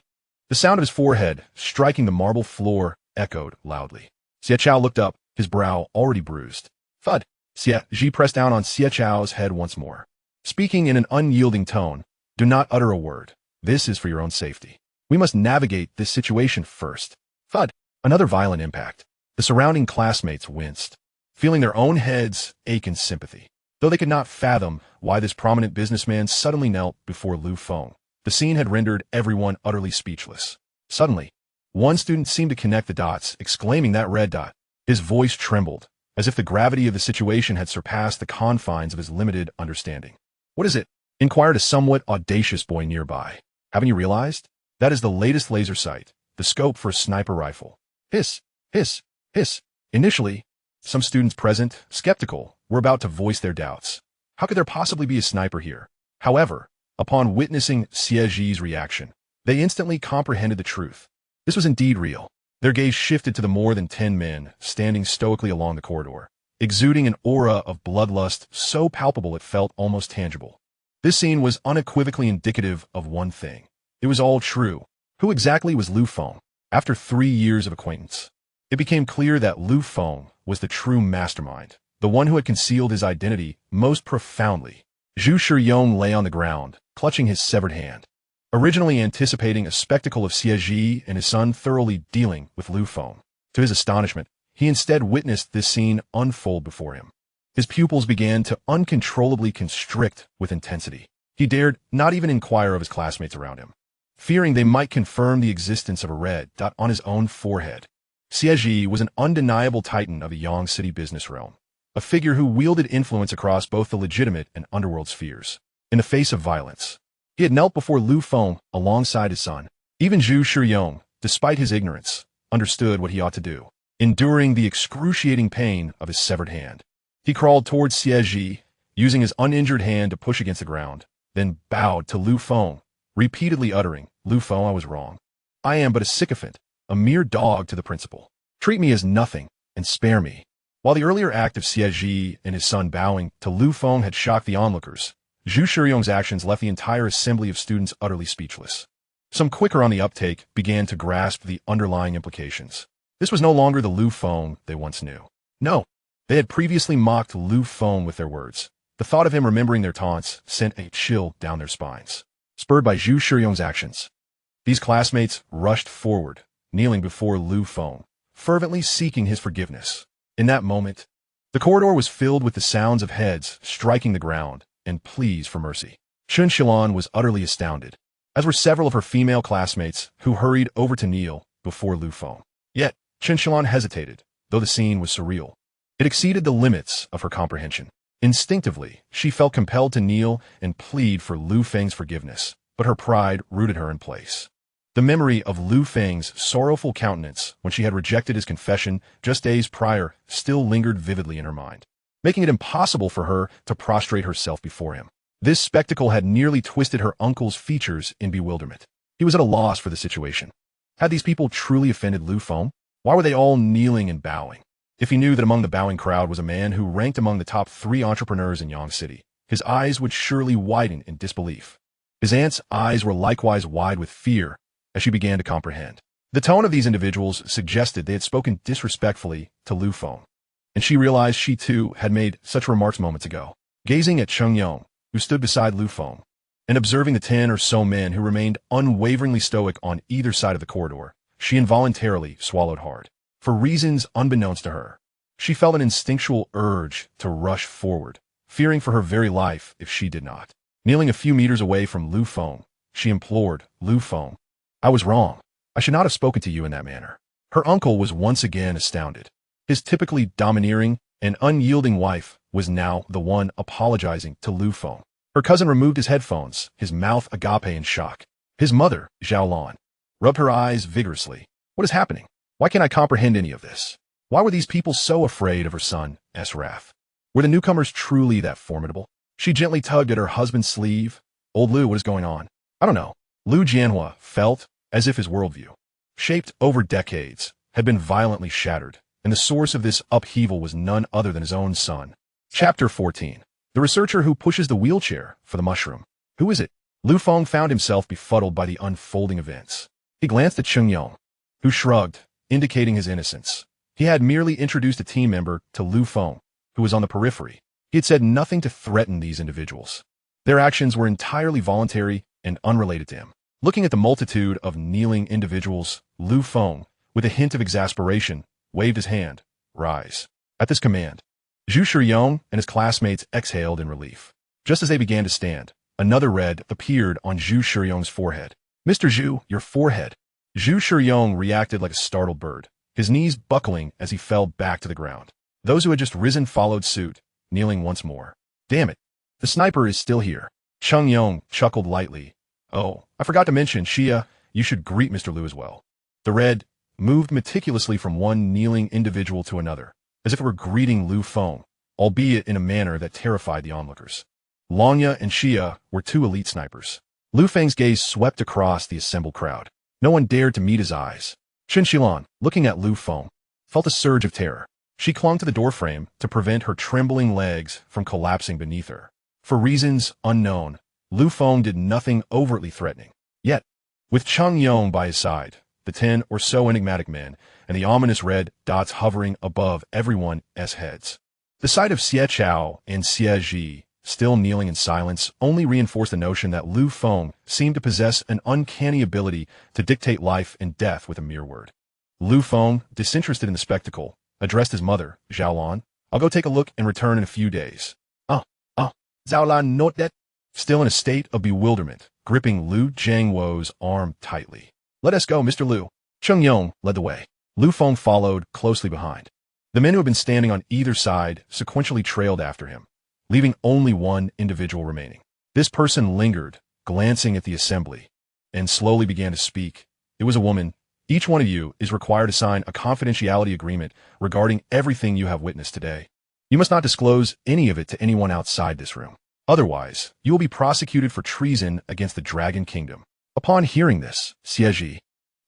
The sound of his forehead striking the marble floor echoed loudly. Xie Chao looked up, his brow already bruised. Thud! Xieji pressed down on Xie Chao's head once more. Speaking in an unyielding tone, do not utter a word. This is for your own safety. We must navigate this situation first. Thud! Another violent impact. The surrounding classmates winced, feeling their own heads ache in sympathy. Though they could not fathom why this prominent businessman suddenly knelt before Lu Feng, the scene had rendered everyone utterly speechless. Suddenly, one student seemed to connect the dots, exclaiming that red dot. His voice trembled, as if the gravity of the situation had surpassed the confines of his limited understanding. What is it? Inquired a somewhat audacious boy nearby. Haven't you realized? That is the latest laser sight, the scope for a sniper rifle. Hiss, hiss, hiss. Initially, some students present, skeptical, were about to voice their doubts. How could there possibly be a sniper here? However, upon witnessing Xieji's reaction, they instantly comprehended the truth. This was indeed real. Their gaze shifted to the more than 10 men standing stoically along the corridor, exuding an aura of bloodlust so palpable it felt almost tangible. This scene was unequivocally indicative of one thing. It was all true. Who exactly was Lu Feng? After 3 years of acquaintance, it became clear that Lu Feng was the true mastermind, the one who had concealed his identity most profoundly. Zhu Shiyong lay on the ground, clutching his severed hand, originally anticipating a spectacle of Xieji and his son thoroughly dealing with Lu Feng. To his astonishment, he instead witnessed this scene unfold before him. His pupils began to uncontrollably constrict with intensity. He dared not even inquire of his classmates around him, fearing they might confirm the existence of a red dot on his own forehead. Xieji was an undeniable titan of the Yang City business realm, a figure who wielded influence across both the legitimate and underworld spheres. In the face of violence, he had knelt before Lu Feng alongside his son. Even Zhu Shiyong, despite his ignorance, understood what he ought to do, enduring the excruciating pain of his severed hand. He crawled towards Xieji, using his uninjured hand to push against the ground, then bowed to Lu Feng, repeatedly uttering, Lu Feng, I was wrong. I am but a sycophant, a mere dog to the principal. Treat me as nothing, and spare me. While the earlier act of Xieji and his son bowing to Lu Feng had shocked the onlookers, Zhu Shiyong's actions left the entire assembly of students utterly speechless. Some quicker on the uptake began to grasp the underlying implications. This was no longer the Lu Feng they once knew. No, they had previously mocked Lu Feng with their words. The thought of him remembering their taunts sent a chill down their spines. Spurred by Zhu Shiyong's actions, these classmates rushed forward, kneeling before Lu Feng, fervently seeking his forgiveness. In that moment, the corridor was filled with the sounds of heads striking the ground and pleas for mercy. Chun Shilan was utterly astounded, as were several of her female classmates who hurried over to kneel before Lu Feng. Yet, Chun Shilan hesitated, though the scene was surreal. It exceeded the limits of her comprehension. Instinctively, she felt compelled to kneel and plead for Lu Feng's forgiveness, but her pride rooted her in place. The memory of Lu Feng's sorrowful countenance when she had rejected his confession just days prior still lingered vividly in her mind, making it impossible for her to prostrate herself before him. This spectacle had nearly twisted her uncle's features in bewilderment. He was at a loss for the situation. Had these people truly offended Lu Feng? Why were they all kneeling and bowing? If he knew that among the bowing crowd was a man who ranked among the top 3 entrepreneurs in Yang City, his eyes would surely widen in disbelief. His aunt's eyes were likewise wide with fear as she began to comprehend. The tone of these individuals suggested they had spoken disrespectfully to Lu Feng, and she realized she too had made such remarks moments ago. Gazing at Cheng Yong, who stood beside Lu Feng, and observing the 10 or so men who remained unwaveringly stoic on either side of the corridor, she involuntarily swallowed hard. For reasons unbeknownst to her, she felt an instinctual urge to rush forward, fearing for her very life if she did not. Kneeling a few meters away from Lu Feng, she implored, "Lu Feng, I was wrong. I should not have spoken to you in that manner." Her uncle was once again astounded. His typically domineering and unyielding wife was now the one apologizing to Lu Feng. Her cousin removed his headphones, his mouth agape in shock. His mother, Xiaolan, rubbed her eyes vigorously. "What is happening? Why can't I comprehend any of this? Why were these people so afraid of her son, Wrath? Were the newcomers truly that formidable?" She gently tugged at her husband's sleeve. "Old Lu, what is going on?" "I don't know." Lu Jianhua felt as if his worldview, shaped over decades, had been violently shattered, and the source of this upheaval was none other than his own son. Chapter 14. The researcher who pushes the wheelchair for the mushroom. Who is it? Lu Feng found himself befuddled by the unfolding events. He glanced at Cheng Yong, who shrugged, indicating his innocence. He had merely introduced a team member to Lu Feng, who was on the periphery. He had said nothing to threaten these individuals. Their actions were entirely voluntary and unrelated to him. Looking at the multitude of kneeling individuals, Lu Feng, with a hint of exasperation, waved his hand. "Rise." At this command, Zhu Shiyong and his classmates exhaled in relief. Just as they began to stand, another red appeared on Zhu Shiyong's forehead. "Mr. Zhu, your forehead." Zhu Shiyong reacted like a startled bird, his knees buckling as he fell back to the ground. Those who had just risen followed suit, kneeling once more. "Damn it, the sniper is still here." Cheng Yong chuckled lightly. "Oh, I forgot to mention, Shia, you should greet Mr. Lu as well." The red moved meticulously from one kneeling individual to another, as if it were greeting Lu Feng, albeit in a manner that terrified the onlookers. Longya and Shia were two elite snipers. Lu Feng's gaze swept across the assembled crowd. No one dared to meet his eyes. Chen Xilan, looking at Lu Feng, felt a surge of terror. She clung to the doorframe to prevent her trembling legs from collapsing beneath her. For reasons unknown, Lu Feng did nothing overtly threatening. Yet, with Cheng Yong by his side, the 10 or so enigmatic men, and the ominous red dots hovering above everyone's heads, the sight of Xie Chao and Xie Ji still kneeling in silence only reinforced the notion that Lu Feng seemed to possess an uncanny ability to dictate life and death with a mere word. Lu Feng, disinterested in the spectacle, addressed his mother, Xiaolan. "I'll go take a look and return in a few days." Xiaolan note that, still in a state of bewilderment, gripping Lu Jiangwo's arm tightly. "Let us go, Mr. Lu." Cheng Yong led the way. Lu Feng followed closely behind. The men who had been standing on either side sequentially trailed after him, leaving only one individual remaining. This person lingered, glancing at the assembly, and slowly began to speak. It was a woman. "Each one of you is required to sign a confidentiality agreement regarding everything you have witnessed today. You must not disclose any of it to anyone outside this room. Otherwise, you will be prosecuted for treason against the Dragon Kingdom." Upon hearing this, Xie,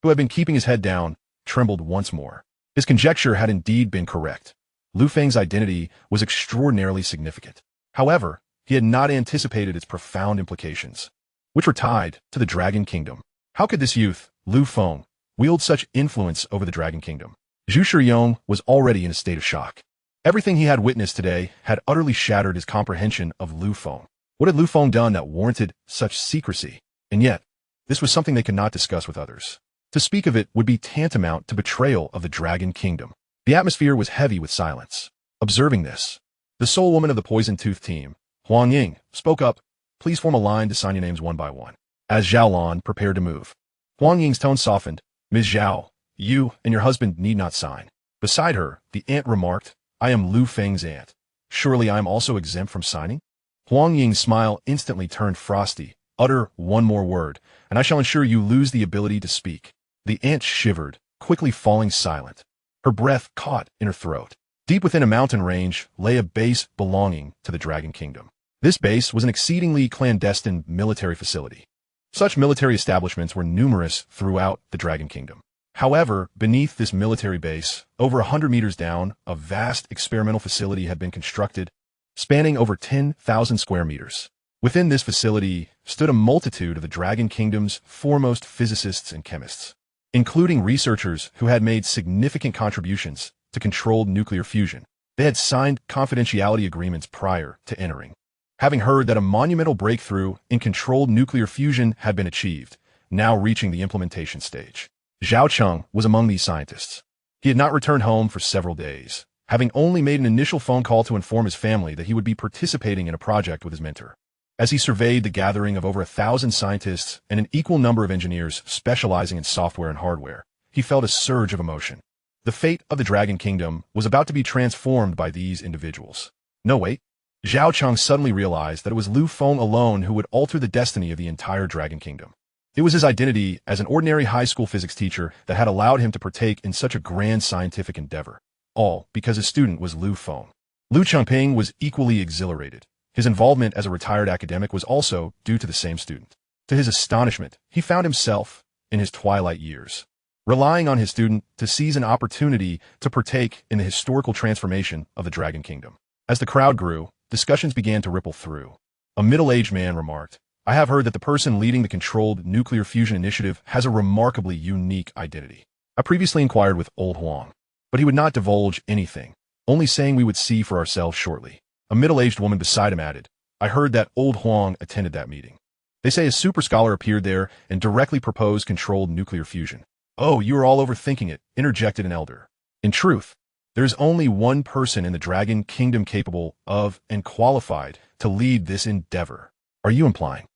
who had been keeping his head down, trembled once more. His conjecture had indeed been correct. Lu Feng's identity was extraordinarily significant. However, he had not anticipated its profound implications, which were tied to the Dragon Kingdom. How could this youth, Lu Feng, wield such influence over the Dragon Kingdom? Zhu Shiyong was already in a state of shock. Everything he had witnessed today had utterly shattered his comprehension of Lu Feng. What had Lu Feng done that warranted such secrecy? And yet, this was something they could not discuss with others. To speak of it would be tantamount to betrayal of the Dragon Kingdom. The atmosphere was heavy with silence. Observing this, the sole woman of the Poison Tooth team, Huang Ying, spoke up. "Please form a line to sign your names one by one." As Xiaolan prepared to move, Huang Ying's tone softened. "Ms. Zhao, you and your husband need not sign." Beside her, the aunt remarked, "I am Lu Feng's aunt. Surely I am also exempt from signing?" Huang Ying's smile instantly turned frosty. "Utter one more word, and I shall ensure you lose the ability to speak." The aunt shivered, quickly falling silent. Her breath caught in her throat. Deep within a mountain range lay a base belonging to the Dragon Kingdom. This base was an exceedingly clandestine military facility. Such military establishments were numerous throughout the Dragon Kingdom. However, beneath this military base, over 100 meters down, a vast experimental facility had been constructed, spanning over 10,000 square meters. Within this facility stood a multitude of the Dragon Kingdom's foremost physicists and chemists, including researchers who had made significant contributions to controlled nuclear fusion. They had signed confidentiality agreements prior to entering. Having heard that a monumental breakthrough in controlled nuclear fusion had been achieved, now reaching the implementation stage. Zhao Cheng was among these scientists. He had not returned home for several days, having only made an initial phone call to inform his family that he would be participating in a project with his mentor. As he surveyed the gathering of over 1,000 scientists and an equal number of engineers specializing in software and hardware, he felt a surge of emotion. The fate of the Dragon Kingdom was about to be transformed by these individuals. No, wait. Zhao Cheng suddenly realized that it was Lu Feng alone who would alter the destiny of the entire Dragon Kingdom. It was his identity as an ordinary high school physics teacher that had allowed him to partake in such a grand scientific endeavor, all because his student was Lu Feng. Lu Changping was equally exhilarated. His involvement as a retired academic was also due to the same student. To his astonishment, he found himself, in his twilight years, relying on his student to seize an opportunity to partake in the historical transformation of the Dragon Kingdom. As the crowd grew, discussions began to ripple through. A middle-aged man remarked, "I have heard that the person leading the controlled nuclear fusion initiative has a remarkably unique identity. I previously inquired with Old Huang, but he would not divulge anything, only saying we would see for ourselves shortly." A middle-aged woman beside him added, "I heard that Old Huang attended that meeting. They say a super scholar appeared there and directly proposed controlled nuclear fusion." "Oh, you are all overthinking it," interjected an elder. "In truth, there is only one person in the Dragon Kingdom capable of and qualified to lead this endeavor." "Are you implying?"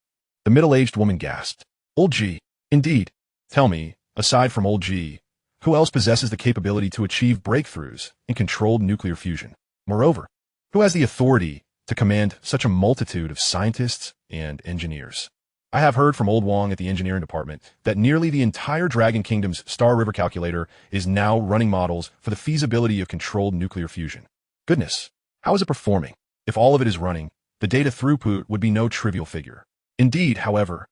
The middle-aged woman gasped. "Old G. Indeed. Tell me, aside from Old G, who else possesses the capability to achieve breakthroughs in controlled nuclear fusion? Moreover, who has the authority to command such a multitude of scientists and engineers?" "I have heard from Old Wang at the engineering department that nearly the entire Dragon Kingdom's Star River calculator is now running models for the feasibility of controlled nuclear fusion." "Goodness, how is it performing? If all of it is running, the data throughput would be no trivial figure." "Indeed, however,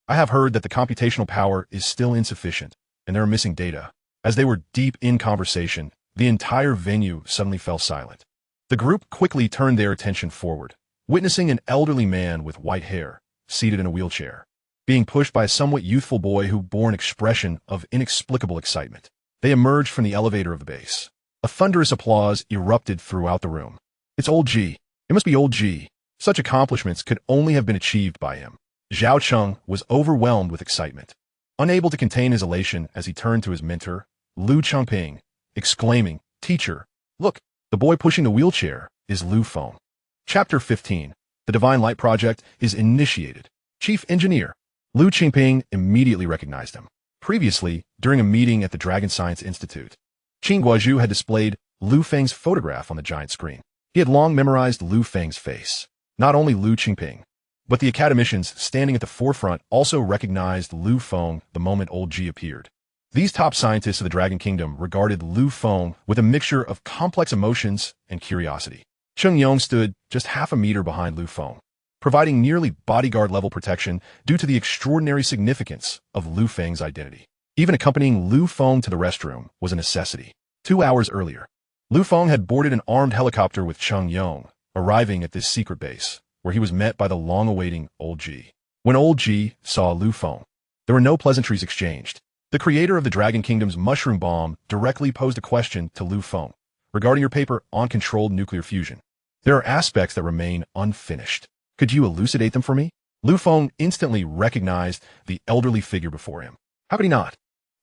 I have heard that the computational power is still insufficient, and there are missing data." As they were deep in conversation, the entire venue suddenly fell silent. The group quickly turned their attention forward, witnessing an elderly man with white hair, seated in a wheelchair, being pushed by a somewhat youthful boy who bore an expression of inexplicable excitement. They emerged from the elevator of the base. A thunderous applause erupted throughout the room. "It's Old G. It must be Old G. Such accomplishments could only have been achieved by him." Zhao Cheng was overwhelmed with excitement, unable to contain his elation as he turned to his mentor, Lu Changping, exclaiming, "Teacher, look! The boy pushing the wheelchair is Lu Feng." Chapter 15. The Divine Light Project is initiated. Chief Engineer. Lu Qingping immediately recognized him. Previously, during a meeting at the Dragon Science Institute, Qin Guozhu had displayed Lu Feng's photograph on the giant screen. He had long memorized Lu Feng's face. Not only Lu Qingping, but the academicians standing at the forefront also recognized Lu Feng the moment Old G appeared. These top scientists of the Dragon Kingdom regarded Lu Feng with a mixture of complex emotions and curiosity. Cheng Yong stood just half a meter behind Lu Feng, providing nearly bodyguard-level protection due to the extraordinary significance of Lu Feng's identity. Even accompanying Lu Feng to the restroom was a necessity. 2 hours earlier, Lu Feng had boarded an armed helicopter with Cheng Yong, arriving at this secret base, where he was met by the long-awaiting Old G. When Old G saw Lu Feng, there were no pleasantries exchanged. The creator of the Dragon Kingdom's mushroom bomb directly posed a question to Lu Feng regarding your paper on controlled nuclear fusion. "There are aspects that remain unfinished. Could you elucidate them for me?" Lu Feng instantly recognized the elderly figure before him. How could he not?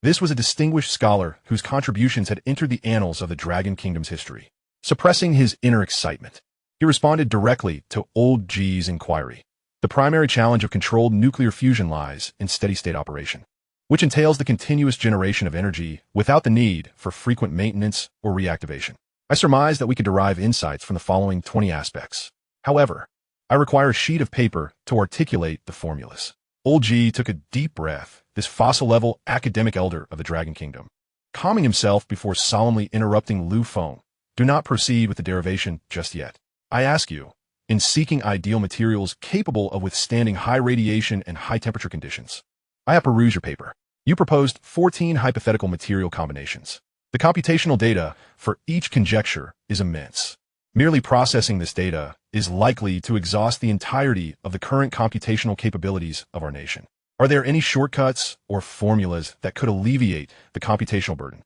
This was a distinguished scholar whose contributions had entered the annals of the Dragon Kingdom's history. Suppressing his inner excitement, he responded directly to Old G's inquiry. The primary challenge of controlled nuclear fusion lies in steady-state operation, which entails the continuous generation of energy without the need for frequent maintenance or reactivation. I surmise that we could derive insights from the following 20 aspects. However, I require a sheet of paper to articulate the formulas. Old G took a deep breath, this fossil-level academic elder of the Dragon Kingdom, calming himself before solemnly interrupting Lu Feng. "Do not proceed with the derivation just yet. I ask you, in seeking ideal materials capable of withstanding high radiation and high-temperature conditions, I have perused your paper. You proposed 14 hypothetical material combinations. The computational data for each conjecture is immense. Merely processing this data is likely to exhaust the entirety of the current computational capabilities of our nation. Are there any shortcuts or formulas that could alleviate the computational burden?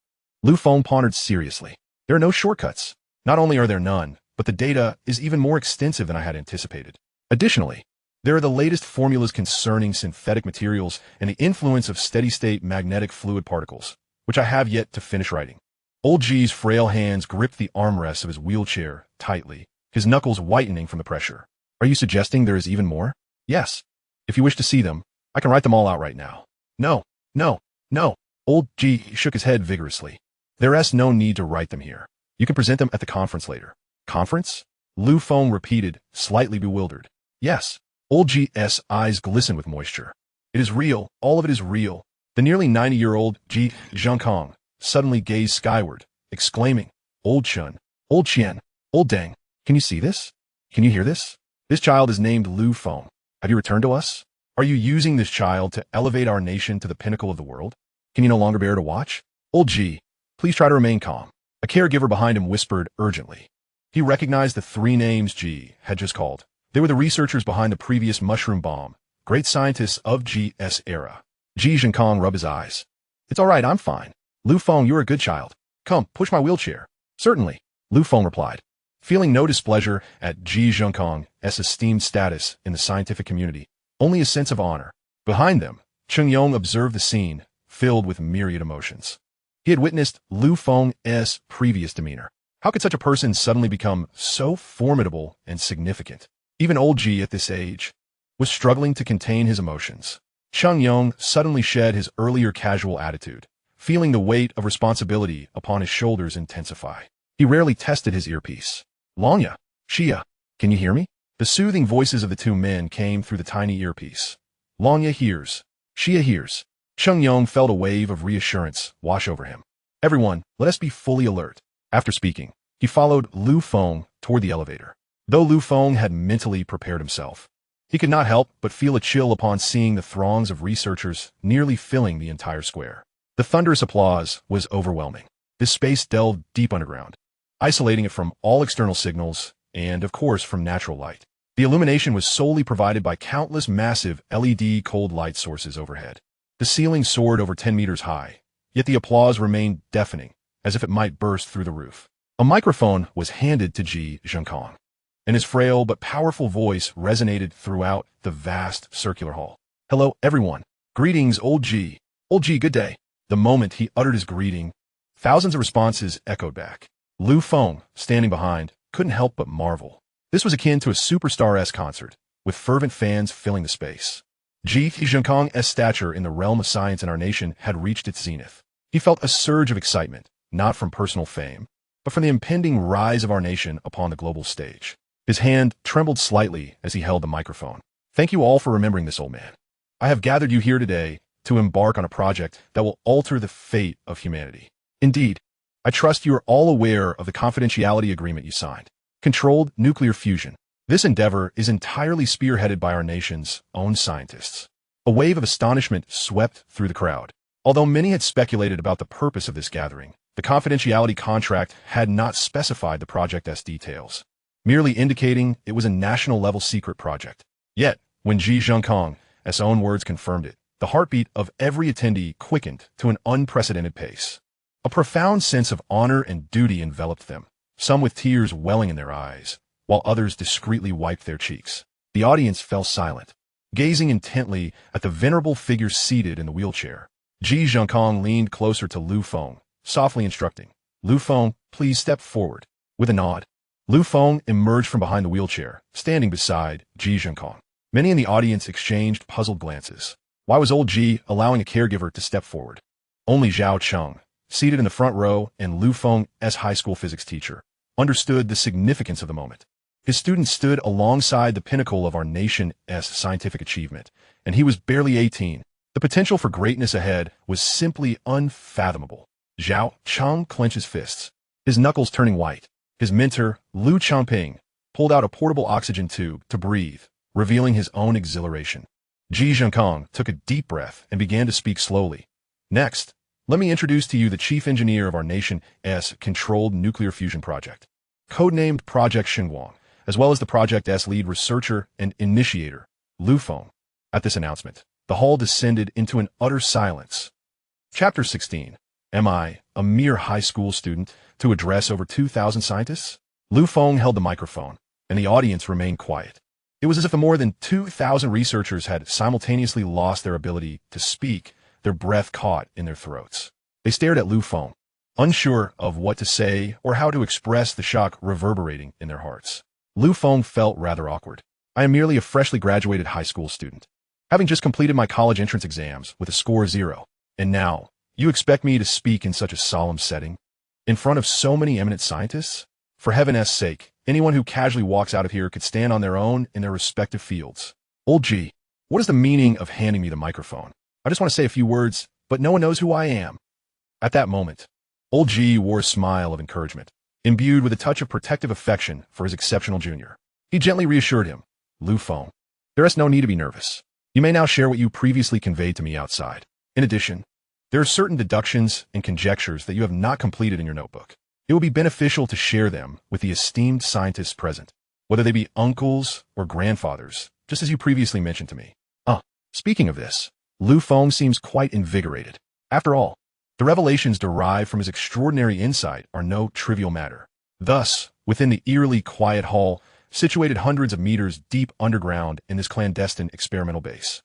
Fong pondered seriously. There are no shortcuts. Not only are there none, but the data is even more extensive than I had anticipated. Additionally, there are the latest formulas concerning synthetic materials and the influence of steady-state magnetic fluid particles, which I have yet to finish writing. Old G's frail hands gripped the armrests of his wheelchair tightly, his knuckles whitening from the pressure. Are you suggesting there is even more? Yes. If you wish to see them, I can write them all out right now. No, no, no. Old G shook his head vigorously. There is no need to write them here. You can present them at the conference later. Conference? Fong repeated, slightly bewildered. Yes. Old G's eyes glistened with moisture. It is real. All of it is real. The nearly 90-year-old Ji Zhengkong suddenly gazed skyward, exclaiming, Old Chun, Old Qian, Old Deng, can you see this? Can you hear this? This child is named Fong. Have you returned to us? Are you using this child to elevate our nation to the pinnacle of the world? Can you no longer bear to watch? Old G, please try to remain calm. A caregiver behind him whispered urgently. He recognized the three names G had just called. They were the researchers behind the previous mushroom bomb, great scientists of G's era. Ji Zhengkong rubbed his eyes. It's all right, I'm fine. Fong, you're a good child. Come, push my wheelchair. Certainly, Fong replied. Feeling no displeasure at Ji Zhengkong's esteemed status in the scientific community, only a sense of honor. Behind them, Cheng Yong observed the scene, filled with myriad emotions. He had witnessed Fong's previous demeanor. How could such a person suddenly become so formidable and significant? Even old G at this age was struggling to contain his emotions. Cheng Yong suddenly shed his earlier casual attitude, feeling the weight of responsibility upon his shoulders intensify. He rarely tested his earpiece. Longya, Shia, can you hear me? The soothing voices of the two men came through the tiny earpiece. Longya hears. Shia hears. Cheng Yong felt a wave of reassurance wash over him. Everyone, let us be fully alert. After speaking, he followed Fong toward the elevator. Though Fong had mentally prepared himself, he could not help but feel a chill upon seeing the throngs of researchers nearly filling the entire square. The thunderous applause was overwhelming. This space delved deep underground, isolating it from all external signals and, of course, from natural light. The illumination was solely provided by countless massive LED cold light sources overhead. The ceiling soared over 10 meters high, yet the applause remained deafening, as if it might burst through the roof. A microphone was handed to Ji Zhengkong, and his frail but powerful voice resonated throughout the vast circular hall. Hello, everyone. Greetings, Old G. Old G, good day. The moment he uttered his greeting, thousands of responses echoed back. Fong, standing behind, couldn't help but marvel. This was akin to a superstar-esque concert, with fervent fans filling the space. Ji Zhengkong's stature in the realm of science in our nation had reached its zenith. He felt a surge of excitement, not from personal fame, but from the impending rise of our nation upon the global stage. His hand trembled slightly as he held the microphone. Thank you all for remembering this, old man. I have gathered you here today to embark on a project that will alter the fate of humanity. Indeed, I trust you are all aware of the confidentiality agreement you signed. Controlled nuclear fusion. This endeavor is entirely spearheaded by our nation's own scientists. A wave of astonishment swept through the crowd. Although many had speculated about the purpose of this gathering, the confidentiality contract had not specified the project's details, merely indicating it was a national-level secret project. Yet, when Ji Zhengkong's own words confirmed it, the heartbeat of every attendee quickened to an unprecedented pace. A profound sense of honor and duty enveloped them, some with tears welling in their eyes, while others discreetly wiped their cheeks. The audience fell silent, gazing intently at the venerable figure seated in the wheelchair. Ji Zhengkong leaned closer to Fong, softly instructing, Fong, please step forward. With a nod, Fong emerged from behind the wheelchair, standing beside Ji Zhengkong. Many in the audience exchanged puzzled glances. Why was old Ji allowing a caregiver to step forward? Only Zhao Cheng, seated in the front row and Fong's high school physics teacher, understood the significance of the moment. His student stood alongside the pinnacle of our nation's scientific achievement, and he was barely 18. The potential for greatness ahead was simply unfathomable. Zhao Cheng clenched his fists, his knuckles turning white. His mentor, Lu Changping, pulled out a portable oxygen tube to breathe, revealing his own exhilaration. Ji Zhengkong took a deep breath and began to speak slowly. Next, let me introduce to you the chief engineer of our nation's controlled nuclear fusion project. Codenamed Project Xinguang, as well as the project's lead researcher and initiator, Feng. At this announcement, the hall descended into an utter silence. Chapter 16. Am I, a mere high school student, to address over 2,000 scientists? Feng held the microphone, and the audience remained quiet. It was as if the more than 2,000 researchers had simultaneously lost their ability to speak, their breath caught in their throats. They stared at Feng, unsure of what to say or how to express the shock reverberating in their hearts. Feng felt rather awkward. I am merely a freshly graduated high school student, having just completed my college entrance exams with a score of 0. And now, you expect me to speak in such a solemn setting? In front of so many eminent scientists? For heaven's sake, anyone who casually walks out of here could stand on their own in their respective fields. Old G, what is the meaning of handing me the microphone? I just want to say a few words, but no one knows who I am. At that moment, Old G wore a smile of encouragement, imbued with a touch of protective affection for his exceptional junior. He gently reassured him, Feng, there is no need to be nervous. You may now share what you previously conveyed to me outside. In addition, there are certain deductions and conjectures that you have not completed in your notebook. It will be beneficial to share them with the esteemed scientists present, whether they be uncles or grandfathers, just as you previously mentioned to me. Speaking of this, Feng seems quite invigorated. After all, the revelations derived from his extraordinary insight are no trivial matter. Thus, within the eerily quiet hall, situated hundreds of meters deep underground in this clandestine experimental base,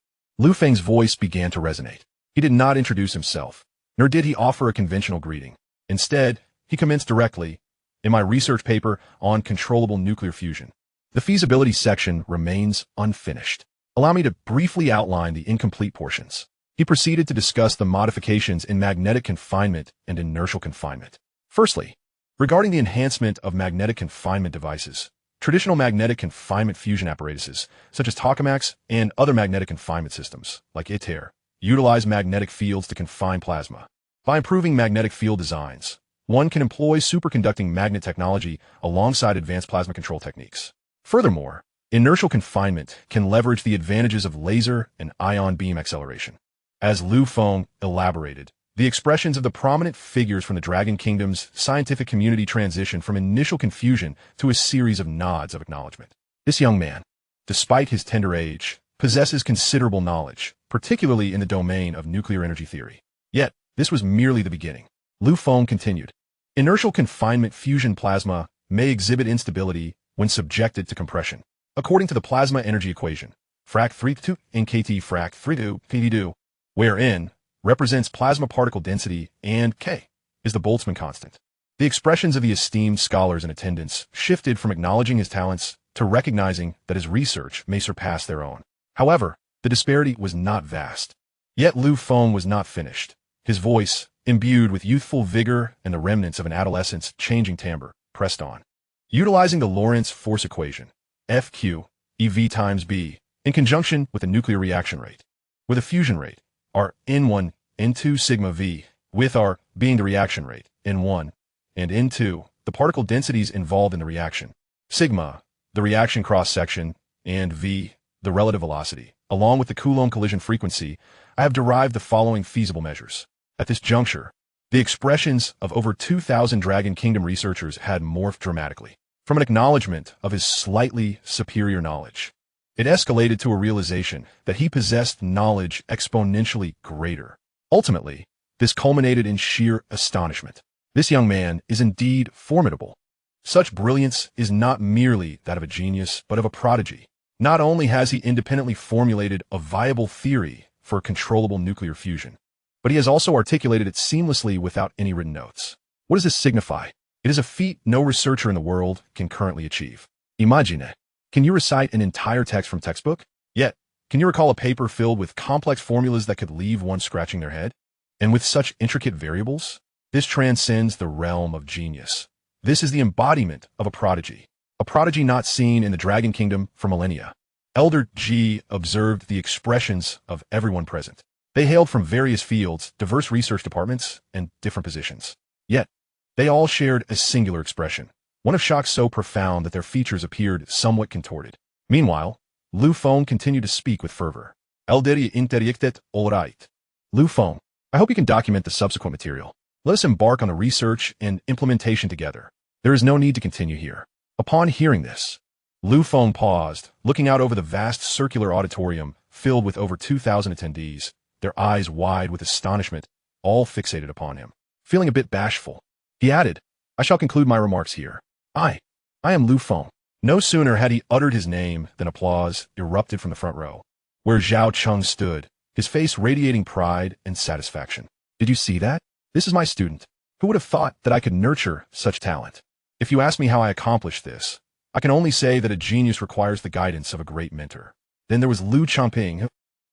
Feng's voice began to resonate. He did not introduce himself, nor did he offer a conventional greeting. Instead, he commenced directly, in my research paper on controllable nuclear fusion, the feasibility section remains unfinished. Allow me to briefly outline the incomplete portions. He proceeded to discuss the modifications in magnetic confinement and inertial confinement. Firstly, regarding the enhancement of magnetic confinement devices, traditional magnetic confinement fusion apparatuses, such as tokamaks and other magnetic confinement systems, like ITER, utilize magnetic fields to confine plasma. By improving magnetic field designs, one can employ superconducting magnet technology alongside advanced plasma control techniques. Furthermore, inertial confinement can leverage the advantages of laser and ion beam acceleration. As Feng elaborated, the expressions of the prominent figures from the Dragon Kingdom's scientific community transition from initial confusion to a series of nods of acknowledgement. This young man, despite his tender age, possesses considerable knowledge, particularly in the domain of nuclear energy theory. Yet, this was merely the beginning. Feng continued. Inertial confinement fusion plasma may exhibit instability when subjected to compression. According to the plasma energy equation, frac 32 nkt frac 32 pd2, where N represents plasma particle density and K is the Boltzmann constant. The expressions of the esteemed scholars in attendance shifted from acknowledging his talents to recognizing that his research may surpass their own. However, the disparity was not vast. Yet Feng was not finished. His voice, imbued with youthful vigor and the remnants of an adolescent's changing timbre, pressed on. Utilizing the Lorentz force equation, FQ, EV times B, in conjunction with the nuclear reaction rate, with a fusion rate, R N1, N2 sigma V, with R being the reaction rate, N1, and N2, the particle densities involved in the reaction, sigma, the reaction cross-section, and V, the relative velocity, along with the Coulomb collision frequency, I have derived the following feasible measures. At this juncture, the expressions of over 2,000 Dragon Kingdom researchers had morphed dramatically. From an acknowledgement of his slightly superior knowledge, it escalated to a realization that he possessed knowledge exponentially greater. Ultimately, this culminated in sheer astonishment. This young man is indeed formidable. Such brilliance is not merely that of a genius, but of a prodigy. Not only has he independently formulated a viable theory for controllable nuclear fusion, but he has also articulated it seamlessly without any written notes. What does this signify? It is a feat no researcher in the world can currently achieve. Imagine. Can you recite an entire text from textbook? Yet, can you recall a paper filled with complex formulas that could leave one scratching their head? And with such intricate variables? This transcends the realm of genius. This is the embodiment of a prodigy not seen in the Dragon Kingdom for millennia. Elder G observed the expressions of everyone present. They hailed from various fields, diverse research departments, and different positions. Yet, they all shared a singular expression, one of shock so profound that their features appeared somewhat contorted. Meanwhile, Feng continued to speak with fervor. Elderi interjectet all right. Feng, I hope you can document the subsequent material. Let us embark on the research and implementation together. There is no need to continue here. Upon hearing this, Lu Feng paused, looking out over the vast circular auditorium filled with over 2,000 attendees, their eyes wide with astonishment, all fixated upon him. Feeling a bit bashful, he added, I shall conclude my remarks here. I am Lu Feng. No sooner had he uttered his name than applause erupted from the front row, where Zhao Cheng stood, his face radiating pride and satisfaction. Did you see that? This is my student. Who would have thought that I could nurture such talent? If you ask me how I accomplished this, I can only say that a genius requires the guidance of a great mentor. Then there was Lu Changping, who,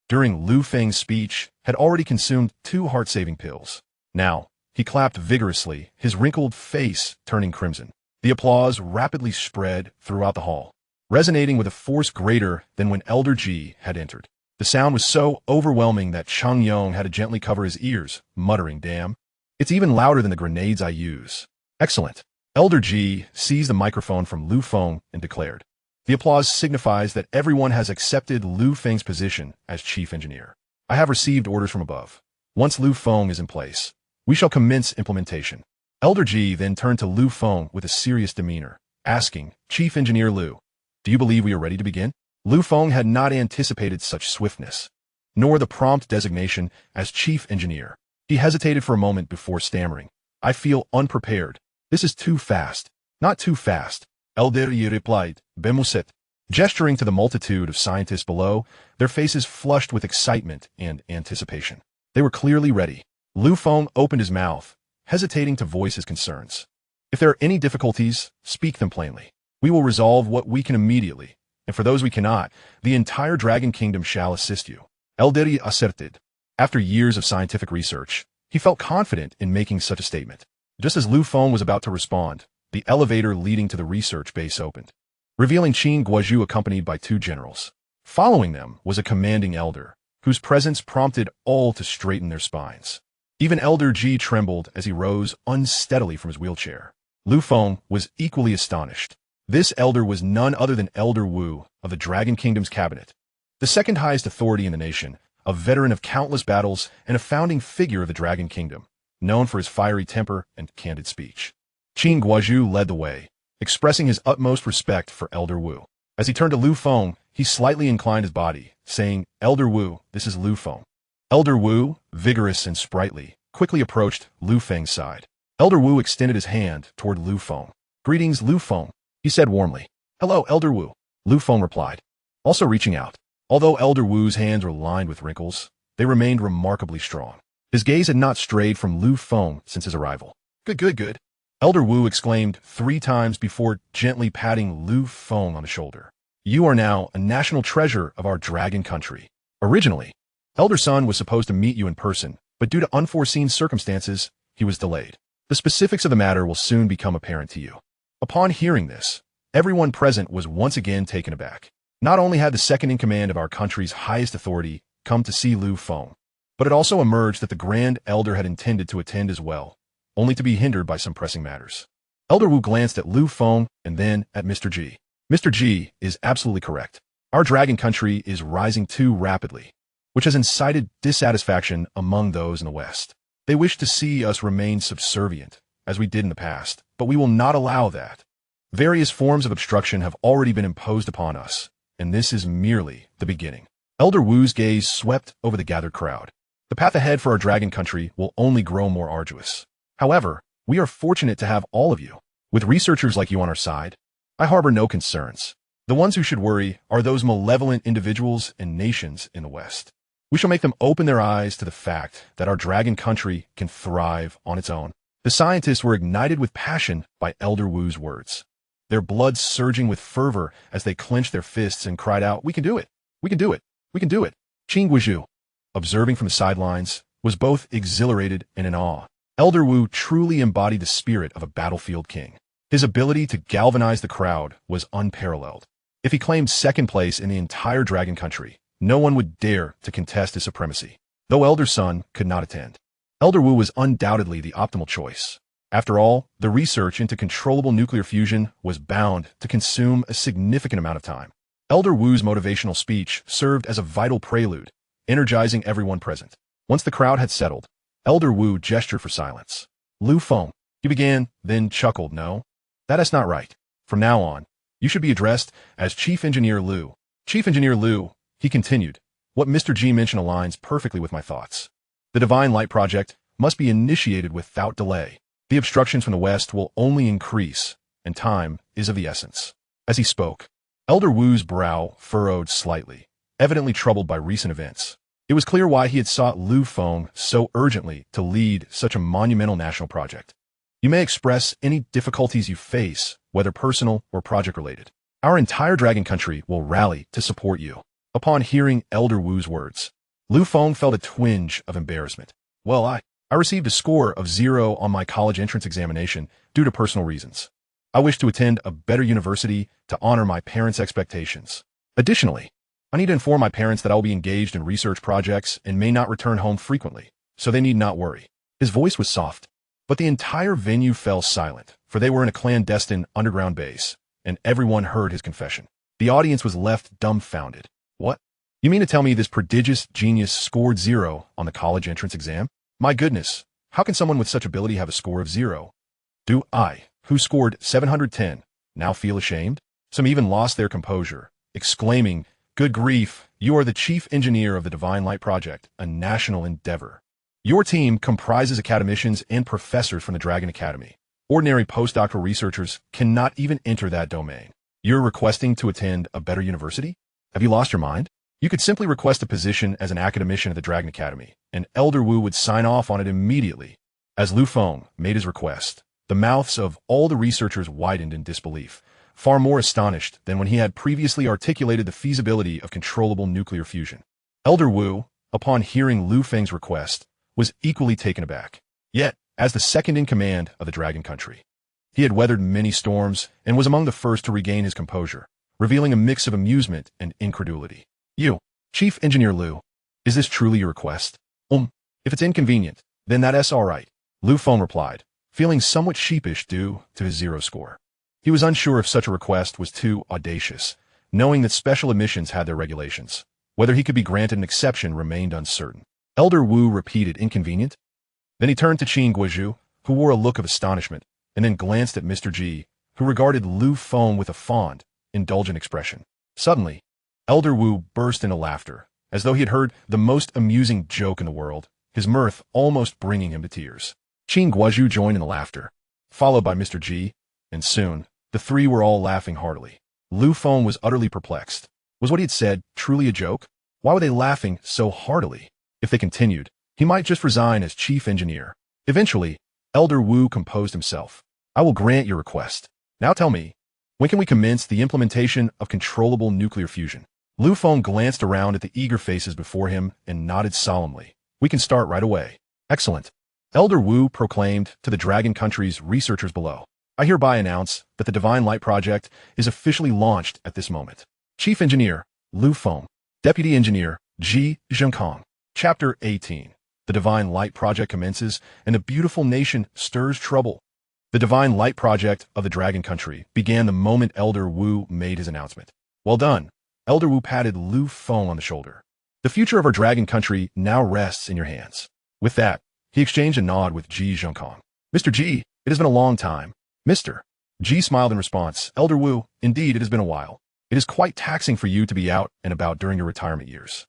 during Lu Feng's speech, had already consumed 2 heart-saving pills. Now, he clapped vigorously, his wrinkled face turning crimson. The applause rapidly spread throughout the hall, resonating with a force greater than when Elder Ji had entered. The sound was so overwhelming that Chang Yong had to gently cover his ears, muttering, damn. It's even louder than the grenades I use. Excellent. Elder Ji seized the microphone from Lu Feng and declared, the applause signifies that everyone has accepted Lu Feng's position as chief engineer. I have received orders from above. Once Lu Feng is in place, we shall commence implementation. Elder Ji then turned to Lu Feng with a serious demeanor, asking, Chief Engineer Lu, do you believe we are ready to begin? Lu Feng had not anticipated such swiftness, nor the prompt designation as chief engineer. He hesitated for a moment before stammering, I feel unprepared. This is too fast. Not too fast. Elder Ji replied, Bemuset. Gesturing to the multitude of scientists below, their faces flushed with excitement and anticipation. They were clearly ready. Lu Feng opened his mouth, hesitating to voice his concerns. If there are any difficulties, speak them plainly. We will resolve what we can immediately, and for those we cannot, the entire Dragon Kingdom shall assist you. Elder Ji asserted. After years of scientific research, he felt confident in making such a statement. Just as Lu Feng was about to respond, the elevator leading to the research base opened, revealing Qin Guozhu accompanied by 2 generals. Following them was a commanding elder, whose presence prompted all to straighten their spines. Even Elder Ji trembled as he rose unsteadily from his wheelchair. Lu Feng was equally astonished. This elder was none other than Elder Wu of the Dragon Kingdom's cabinet, the second highest authority in the nation, a veteran of countless battles and a founding figure of the Dragon Kingdom, known for his fiery temper and candid speech. Qin Guozhu led the way, expressing his utmost respect for Elder Wu. As he turned to Lu Feng, he slightly inclined his body, saying, Elder Wu, this is Lu Feng. Elder Wu, vigorous and sprightly, quickly approached Lu Feng's side. Elder Wu extended his hand toward Lu Feng. Greetings, Lu Feng, he said warmly. Hello, Elder Wu, Lu Feng replied, also reaching out. Although Elder Wu's hands were lined with wrinkles, they remained remarkably strong. His gaze had not strayed from Lu Feng since his arrival. Good. Elder Wu exclaimed 3 times before gently patting Lu Feng on the shoulder. You are now a national treasure of our dragon country. Originally, Elder Sun was supposed to meet you in person, but due to unforeseen circumstances, he was delayed. The specifics of the matter will soon become apparent to you. Upon hearing this, everyone present was once again taken aback. Not only had the second-in-command of our country's highest authority come to see Lu Feng, but it also emerged that the Grand Elder had intended to attend as well, only to be hindered by some pressing matters. Elder Wu glanced at Lu Feng and then at Mr. Ji. Mr. Ji is absolutely correct. Our dragon country is rising too rapidly, which has incited dissatisfaction among those in the West. They wish to see us remain subservient, as we did in the past, but we will not allow that. Various forms of obstruction have already been imposed upon us, and this is merely the beginning. Elder Wu's gaze swept over the gathered crowd. The path ahead for our dragon country will only grow more arduous. However, we are fortunate to have all of you. With researchers like you on our side, I harbor no concerns. The ones who should worry are those malevolent individuals and nations in the West. We shall make them open their eyes to the fact that our dragon country can thrive on its own. The scientists were ignited with passion by Elder Wu's words, their blood surging with fervor as they clenched their fists and cried out, We can do it! We can do it! We can do it! Qin Guozhu, observing from the sidelines, was both exhilarated and in awe. Elder Wu truly embodied the spirit of a battlefield king. His ability to galvanize the crowd was unparalleled. If he claimed second place in the entire dragon country, no one would dare to contest his supremacy. Though Elder Sun could not attend, Elder Wu was undoubtedly the optimal choice. After all, the research into controllable nuclear fusion was bound to consume a significant amount of time. Elder Wu's motivational speech served as a vital prelude, energizing everyone present. Once the crowd had settled, Elder Wu gestured for silence. Lu Feng, he began, then chuckled, No, that is not right. From now on, You should be addressed as Chief Engineer Liu. Chief Engineer Liu, he continued. What Mr. G mentioned aligns perfectly with my thoughts. The Divine Light Project must be initiated without delay. The obstructions from the west will only increase, and time is of the essence. As he spoke, Elder Wu's brow furrowed slightly, evidently troubled by recent events. It was clear why he had sought Lu Feng so urgently to lead such a monumental national project. You may express any difficulties you face, whether personal or project-related. Our entire dragon country will rally to support you. Upon hearing Elder Wu's words, Lu Feng felt a twinge of embarrassment. Well, I received a score of 0 on my college entrance examination due to personal reasons. I wish to attend a better university to honor my parents' expectations. Additionally, I need to inform my parents that I will be engaged in research projects and may not return home frequently, so they need not worry. His voice was soft, but the entire venue fell silent, for they were in a clandestine underground base, and everyone heard his confession. The audience was left dumbfounded. What? You mean to tell me this prodigious genius scored 0 on the college entrance exam? My goodness, how can someone with such ability have a score of 0? Do I, who scored 710, now feel ashamed? Some even lost their composure, exclaiming, "Good grief, you are the chief engineer of the Divine Light Project, a national endeavor. Your team comprises academicians and professors from the Dragon Academy. Ordinary postdoctoral researchers cannot even enter that domain. You're requesting to attend a better university? Have you lost your mind? You could simply request a position as an academician at the Dragon Academy, and Elder Wu would sign off on it immediately." As Lu Feng made his request, the mouths of all the researchers widened in disbelief, far more astonished than when he had previously articulated the feasibility of controllable nuclear fusion. Elder Wu, upon hearing Lu Feng's request, was equally taken aback. Yet, as the second in command of the Dragon Country, he had weathered many storms and was among the first to regain his composure, revealing a mix of amusement and incredulity. "You, Chief Engineer Liu, is this truly your request?" If it's inconvenient, then that's all right," Lu Feng replied, feeling somewhat sheepish due to his 0 score. He was unsure if such a request was too audacious, knowing that special admissions had their regulations. Whether he could be granted an exception remained uncertain. Elder Wu repeated, "Inconvenient?" Then he turned to Qin Guozhu, who wore a look of astonishment, and then glanced at Mr. G, who regarded Lu Feng with a fond, indulgent expression. Suddenly, Elder Wu burst into laughter, as though he had heard the most amusing joke in the world, his mirth almost bringing him to tears. Qin Guozhu joined in the laughter, followed by Mr. G, and soon, the three were all laughing heartily. Lu Feng was utterly perplexed. Was what he had said truly a joke? Why were they laughing so heartily? If they continued, he might just resign as chief engineer. Eventually, Elder Wu composed himself. "I will grant your request. Now tell me, when can we commence the implementation of controllable nuclear fusion?" Lu Feng glanced around at the eager faces before him and nodded solemnly. "We can start right away." "Excellent." Elder Wu proclaimed to the Dragon Country's researchers below. "I hereby announce that the Divine Light Project is officially launched at this moment. Chief Engineer, Lu Feng. Deputy Engineer, Ji Zhengkong." Chapter 18. The Divine Light Project commences, and the beautiful nation stirs trouble. The Divine Light Project of the Dragon Country began the moment Elder Wu made his announcement. "Well done." Elder Wu patted Lu Feng on the shoulder. "The future of our Dragon Country now rests in your hands." With that, he exchanged a nod with Ji Zhengkong. "Mr. Ji, it has been a long time." "Mr." Ji smiled in response. "Elder Wu, indeed it has been a while. It is quite taxing for you to be out and about during your retirement years.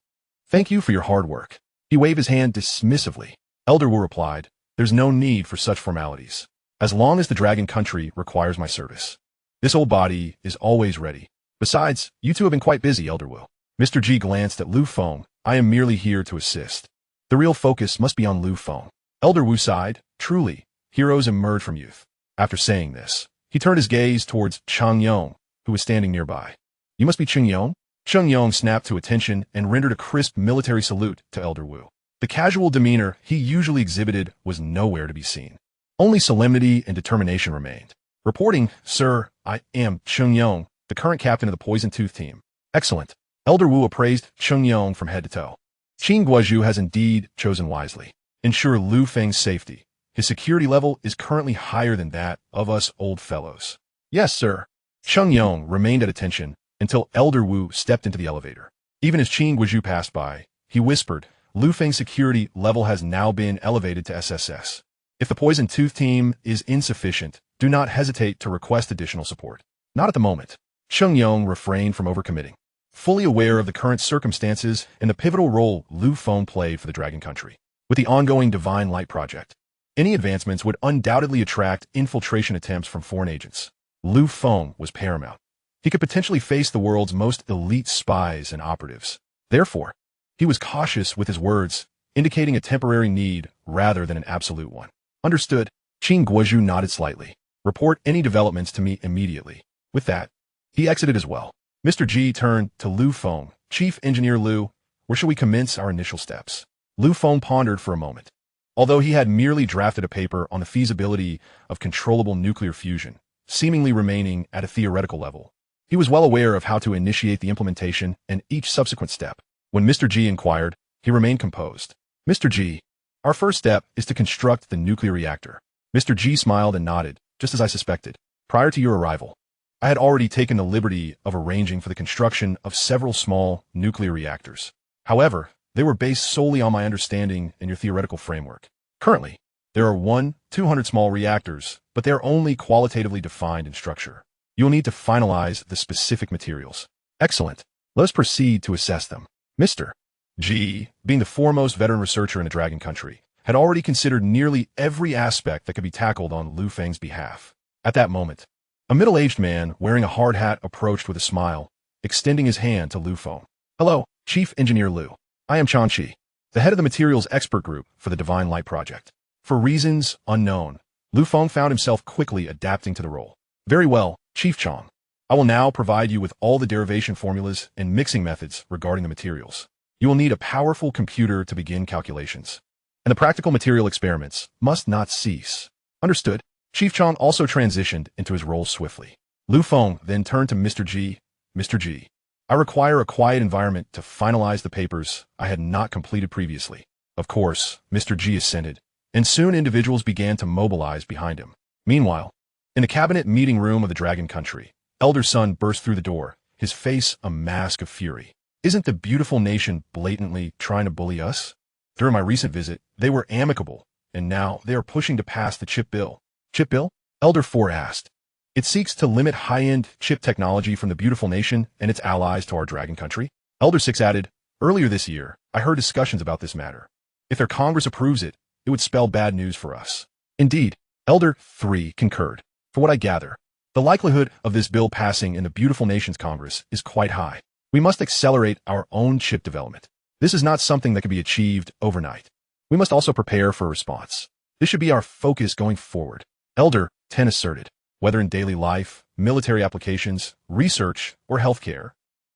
Thank you for your hard work." He waved his hand dismissively. Elder Wu replied, "There's no need for such formalities. As long as the Dragon Country requires my service, this old body is always ready. Besides, you two have been quite busy, Elder Wu." Mr. G glanced at Lu Feng. "I am merely here to assist. The real focus must be on Lu Feng." Elder Wu sighed. "Truly, heroes emerge from youth." After saying this, he turned his gaze towards Cheng Yong, who was standing nearby. "You must be Cheng Yong?" Cheng Yong snapped to attention and rendered a crisp military salute to Elder Wu. The casual demeanor he usually exhibited was nowhere to be seen. Only solemnity and determination remained. "Reporting, sir, I am Cheng Yong, the current captain of the Poison Tooth team." "Excellent." Elder Wu appraised Cheng Yong from head to toe. Qin Guozhu has indeed chosen wisely. Ensure Lu Feng's safety. His security level is currently higher than that of us old fellows. "Yes, sir." Cheng Yong remained at attention until Elder Wu stepped into the elevator. Even as Qin Guozhu passed by, he whispered, "Lu Feng's security level has now been elevated to SSS. If the Poison Tooth team is insufficient, do not hesitate to request additional support." "Not at the moment." Sheng Yong refrained from overcommitting, fully aware of the current circumstances and the pivotal role Lu Feng played for the Dragon Country. With the ongoing Divine Light Project, any advancements would undoubtedly attract infiltration attempts from foreign agents. Lu Feng was paramount. He could potentially face the world's most elite spies and operatives. Therefore, he was cautious with his words, indicating a temporary need rather than an absolute one. Understood. Qin Guozhu nodded slightly. Report any developments to me immediately. With that, he exited as well. Mr. G turned to Lu Feng. Chief Engineer Lu, where shall we commence our initial steps? Lu Feng pondered for a moment. Although he had merely drafted a paper on the feasibility of controllable nuclear fusion, seemingly remaining at a theoretical level, he was well aware of how to initiate the implementation and each subsequent step. When Mr. G inquired, he remained composed. Mr. G, our first step is to construct the nuclear reactor. Mr. G smiled and nodded, just as I suspected. Prior to your arrival, I had already taken the liberty of arranging for the construction of several small nuclear reactors. However, they were based solely on my understanding and your theoretical framework. Currently, there are 200 small reactors, but they are only qualitatively defined in structure. You will need to finalize the specific materials. Excellent. Let us proceed to assess them. Mr. G, being the foremost veteran researcher in the Dragon Country, had already considered nearly every aspect that could be tackled on Lu Feng's behalf. At that moment, a middle-aged man wearing a hard hat approached with a smile, extending his hand to Lu Feng. Hello, Chief Engineer Lu. I am Chan Chi, the head of the Materials Expert Group for the Divine Light Project. For reasons unknown, Lu Feng found himself quickly adapting to the role. Very well, Chief Chong. I will now provide you with all the derivation formulas and mixing methods regarding the materials. You will need a powerful computer to begin calculations, and the practical material experiments must not cease. Understood. Chief Chong also transitioned into his role swiftly. Lu Feng then turned to Mr. G. Mr. G, I require a quiet environment to finalize the papers I had not completed previously. Of course, Mr. G assented, and soon individuals began to mobilize behind him. Meanwhile, in the cabinet meeting room of the Dragon Country, Elder Sun burst through the door, his face a mask of fury. Isn't the beautiful nation blatantly trying to bully us? During my recent visit, they were amicable, and now they are pushing to pass the chip bill. Chip bill? Elder 4 asked. It seeks to limit high-end chip technology from the beautiful nation and its allies to our Dragon Country. Elder 6 added, earlier this year, I heard discussions about this matter. If their Congress approves it, it would spell bad news for us. Indeed, Elder 3 concurred. For what I gather, the likelihood of this bill passing in the beautiful nation's Congress is quite high. We must accelerate our own chip development. This is not something that can be achieved overnight. We must also prepare for a response. This should be our focus going forward. Elder 10 asserted, whether in daily life, military applications, research, or healthcare,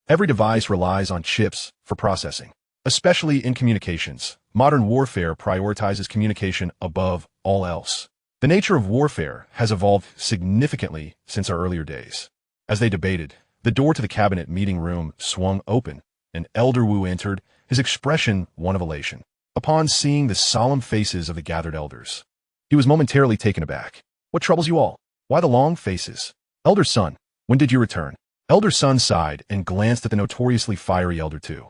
every device relies on chips for processing. Especially in communications, modern warfare prioritizes communication above all else. The nature of warfare has evolved significantly since our earlier days. As they debated, the door to the cabinet meeting room swung open, and Elder Wu entered, his expression one of elation. Upon seeing the solemn faces of the gathered elders, he was momentarily taken aback. What troubles you all? Why the long faces? Elder Sun, when did you return? Elder Sun sighed and glanced at the notoriously fiery Elder 2.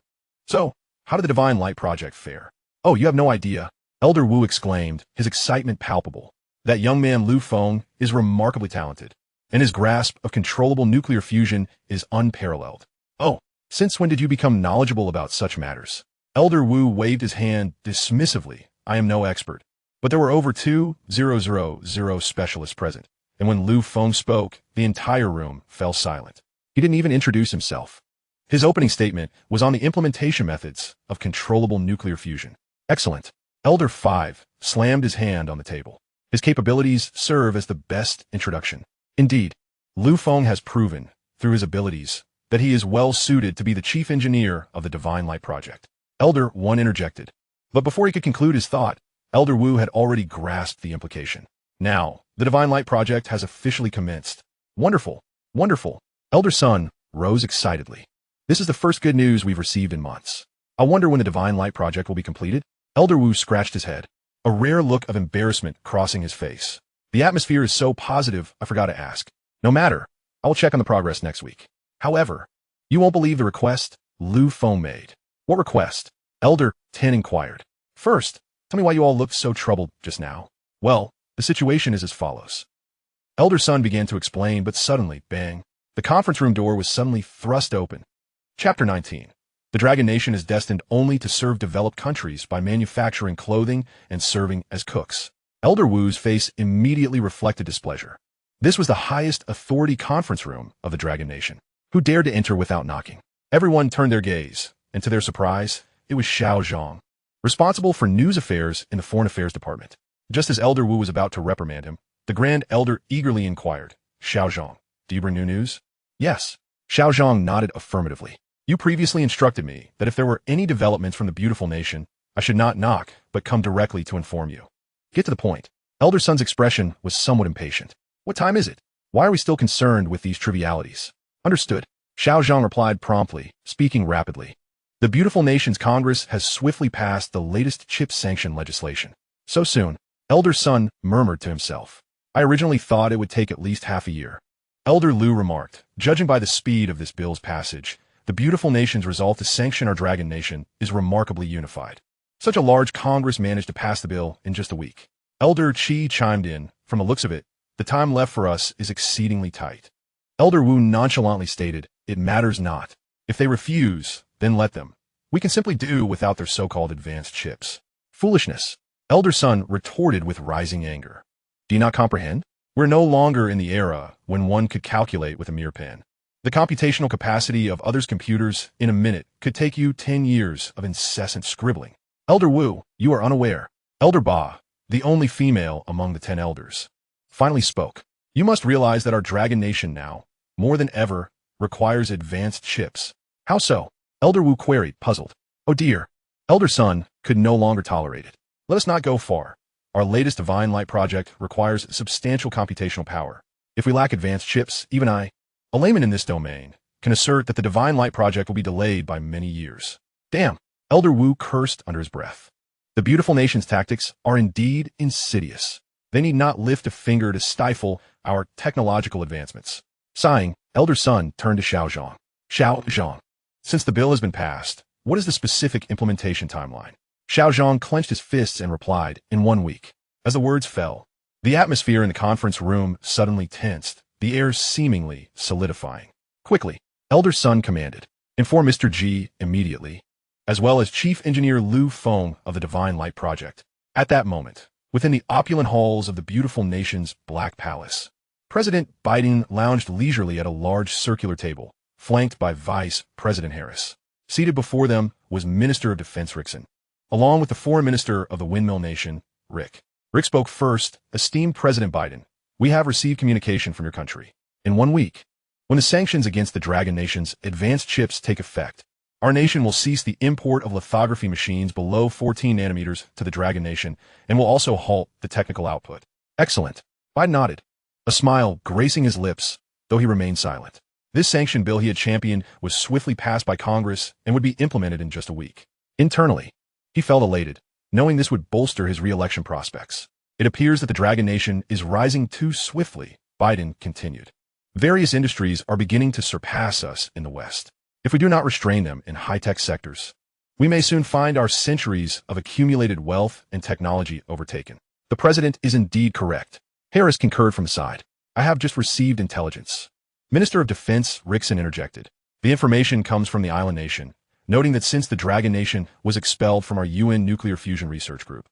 So, how did the Divine Light Project fare? Oh, you have no idea, Elder Wu exclaimed, his excitement palpable. That young man Lu Feng is remarkably talented, and his grasp of controllable nuclear fusion is unparalleled. Oh, since when did you become knowledgeable about such matters? Elder Wu waved his hand dismissively. I am no expert. But there were over 2,000 specialists present, and when Lu Feng spoke, the entire room fell silent. He didn't even introduce himself. His opening statement was on the implementation methods of controllable nuclear fusion. Excellent. Elder 5 slammed his hand on the table. His capabilities serve as the best introduction. Indeed, Lu Feng has proven, through his abilities, that he is well suited to be the chief engineer of the Divine Light Project. Elder 1 interjected. But before he could conclude his thought, Elder Wu had already grasped the implication. Now, the Divine Light Project has officially commenced. Wonderful, wonderful. Elder Sun rose excitedly. This is the first good news we've received in months. I wonder when the Divine Light Project will be completed? Elder Wu scratched his head, a rare look of embarrassment crossing his face. The atmosphere is so positive, I forgot to ask. No matter, I will check on the progress next week. However, you won't believe the request Lu Feng made. What request? Elder 10 inquired. First, tell me why you all looked so troubled just now. Well, the situation is as follows. Elder Sun began to explain, but suddenly, bang, The conference room door was suddenly thrust open. Chapter 19. The Dragon Nation is destined only to serve developed countries by manufacturing clothing and serving as cooks. Elder Wu's face immediately reflected displeasure. This was the highest authority conference room of the Dragon Nation. Who dared to enter without knocking? Everyone turned their gaze, and to their surprise, it was Xiao Zhang, responsible for news affairs in the Foreign Affairs Department. Just as Elder Wu was about to reprimand him, the Grand Elder eagerly inquired, "Xiao Zhang, do you bring new news?" "Yes." Xiao Zhang nodded affirmatively. "You previously instructed me that if there were any developments from the beautiful nation, I should not knock, but come directly to inform you. Get to the point." Elder Sun's expression was somewhat impatient. "What time is it? Why are we still concerned with these trivialities?" "Understood." Xiao Zhang replied promptly, speaking rapidly. "The beautiful nation's Congress has swiftly passed the latest chip sanction legislation." "So soon?" Elder Sun murmured to himself. "I originally thought it would take at least half a year." Elder Lu remarked, "Judging by the speed of this bill's passage, the beautiful nation's resolve to sanction our Dragon Nation is remarkably unified. Such a large Congress managed to pass the bill in just a week." Elder Qi chimed in, "From the looks of it, the time left for us is exceedingly tight." Elder Wu nonchalantly stated, "It matters not. If they refuse, then let them. We can simply do without their so-called advanced chips." "Foolishness," Elder Sun retorted with rising anger. "Do you not comprehend? We're no longer in the era when one could calculate with a mere pen. The computational capacity of others' computers in a minute could take you 10 years of incessant scribbling." "Elder Wu, you are unaware." Elder Ba, the only female among the 10 elders, finally spoke. "You must realize that our Dragon Nation now, more than ever, requires advanced chips." "How so?" Elder Wu queried, puzzled. "Oh dear." Elder Sun could no longer tolerate it. "Let us not go far. Our latest Divine Light project requires substantial computational power. If we lack advanced chips, even I, a layman in this domain, can assert that the Divine Light project will be delayed by many years." "Damn!" Elder Wu cursed under his breath. "The beautiful nation's tactics are indeed insidious. They need not lift a finger to stifle our technological advancements." Sighing, Elder Sun turned to Xiao Zhang. "Xiao Zhang, since the bill has been passed, what is the specific implementation timeline?" Xiao Zhang clenched his fists and replied, "In 1 week." As the words fell, the atmosphere in the conference room suddenly tensed, the air seemingly solidifying. "Quickly," Elder Sun commanded. "Inform Mr. Ji immediately, as well as Chief Engineer Lu Feng of the Divine Light Project." At that moment, within the opulent halls of the beautiful nation's Black Palace, President Biden lounged leisurely at a large circular table, flanked by Vice President Harris. Seated before them was Minister of Defense Rickson, along with the Foreign Minister of the Windmill Nation, Rick. Rick spoke first. "Esteemed President Biden, we have received communication from your country. In 1 week, when the sanctions against the Dragon Nation's advanced chips take effect, our nation will cease the import of lithography machines below 14 nanometers to the Dragon Nation and will also halt the technical output." "Excellent." Biden nodded, a smile gracing his lips, though he remained silent. This sanction bill he had championed was swiftly passed by Congress and would be implemented in just a week. Internally, he felt elated, knowing this would bolster his re-election prospects. "It appears that the Dragon Nation is rising too swiftly," Biden continued. "Various industries are beginning to surpass us in the West. If we do not restrain them in high-tech sectors, we may soon find our centuries of accumulated wealth and technology overtaken." The president is indeed correct. Harris concurred from the side. "I have just received intelligence." Minister of Defense Rickson interjected. "The information comes from the island nation, noting that since the Dragon Nation was expelled from our UN nuclear fusion research group,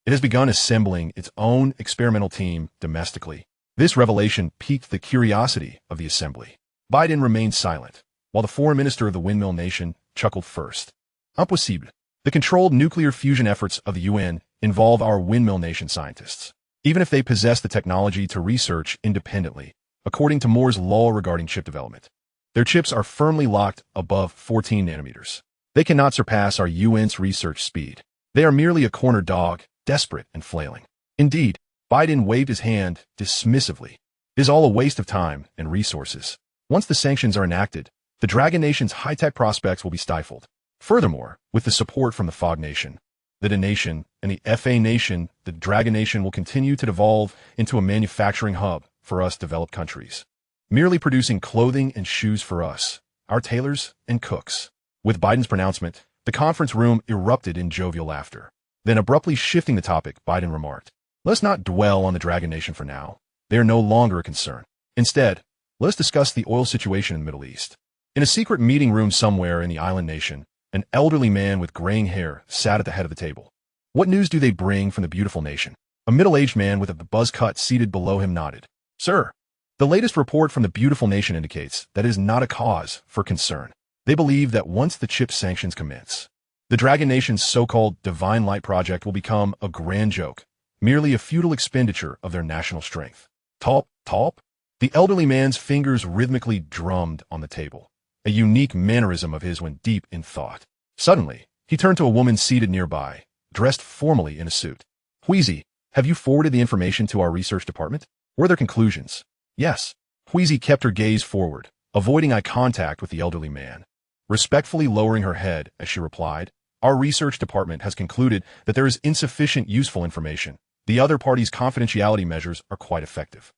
it has begun assembling its own experimental team domestically." This revelation piqued the curiosity of the assembly. Biden remained silent, while the Foreign Minister of the Windmill Nation chuckled first. "Impossible. The controlled nuclear fusion efforts of the UN involve our Windmill Nation scientists, even if they possess the technology to research independently, according to Moore's law regarding chip development. Their chips are firmly locked above 14 nanometers. They cannot surpass our UN's research speed. They are merely a corner dog, desperate and flailing." Indeed, Biden waved his hand dismissively. "It is all a waste of time and resources. Once the sanctions are enacted, the Dragon Nation's high-tech prospects will be stifled. Furthermore, with the support from the Fog Nation, the Da Nation, and the FA Nation, the Dragon Nation will continue to devolve into a manufacturing hub for us developed countries, merely producing clothing and shoes for us, our tailors and cooks." With Biden's pronouncement, the conference room erupted in jovial laughter. Then abruptly shifting the topic, Biden remarked, "Let's not dwell on the Dragon Nation for now. They are no longer a concern. Instead, let us discuss the oil situation in the Middle East. In a secret meeting room somewhere in the island nation, an elderly man with graying hair sat at the head of the table. What news do they bring from the beautiful nation? A middle-aged man with a buzz cut seated below him nodded. Sir, the latest report from the beautiful nation indicates that it is not a cause for concern. They believe that once the chip sanctions commence, the Dragon Nation's so-called Divine Light Project will become a grand joke, merely a futile expenditure of their national strength. Talp, talp? The elderly man's fingers rhythmically drummed on the table, a unique mannerism of his when deep in thought. Suddenly, he turned to a woman seated nearby, dressed formally in a suit. Wheezy, have you forwarded the information to our research department? Were there conclusions? Yes. Wheezy kept her gaze forward, avoiding eye contact with the elderly man, respectfully lowering her head as she replied, our research department has concluded that there is insufficient useful information. The other party's confidentiality measures are quite effective.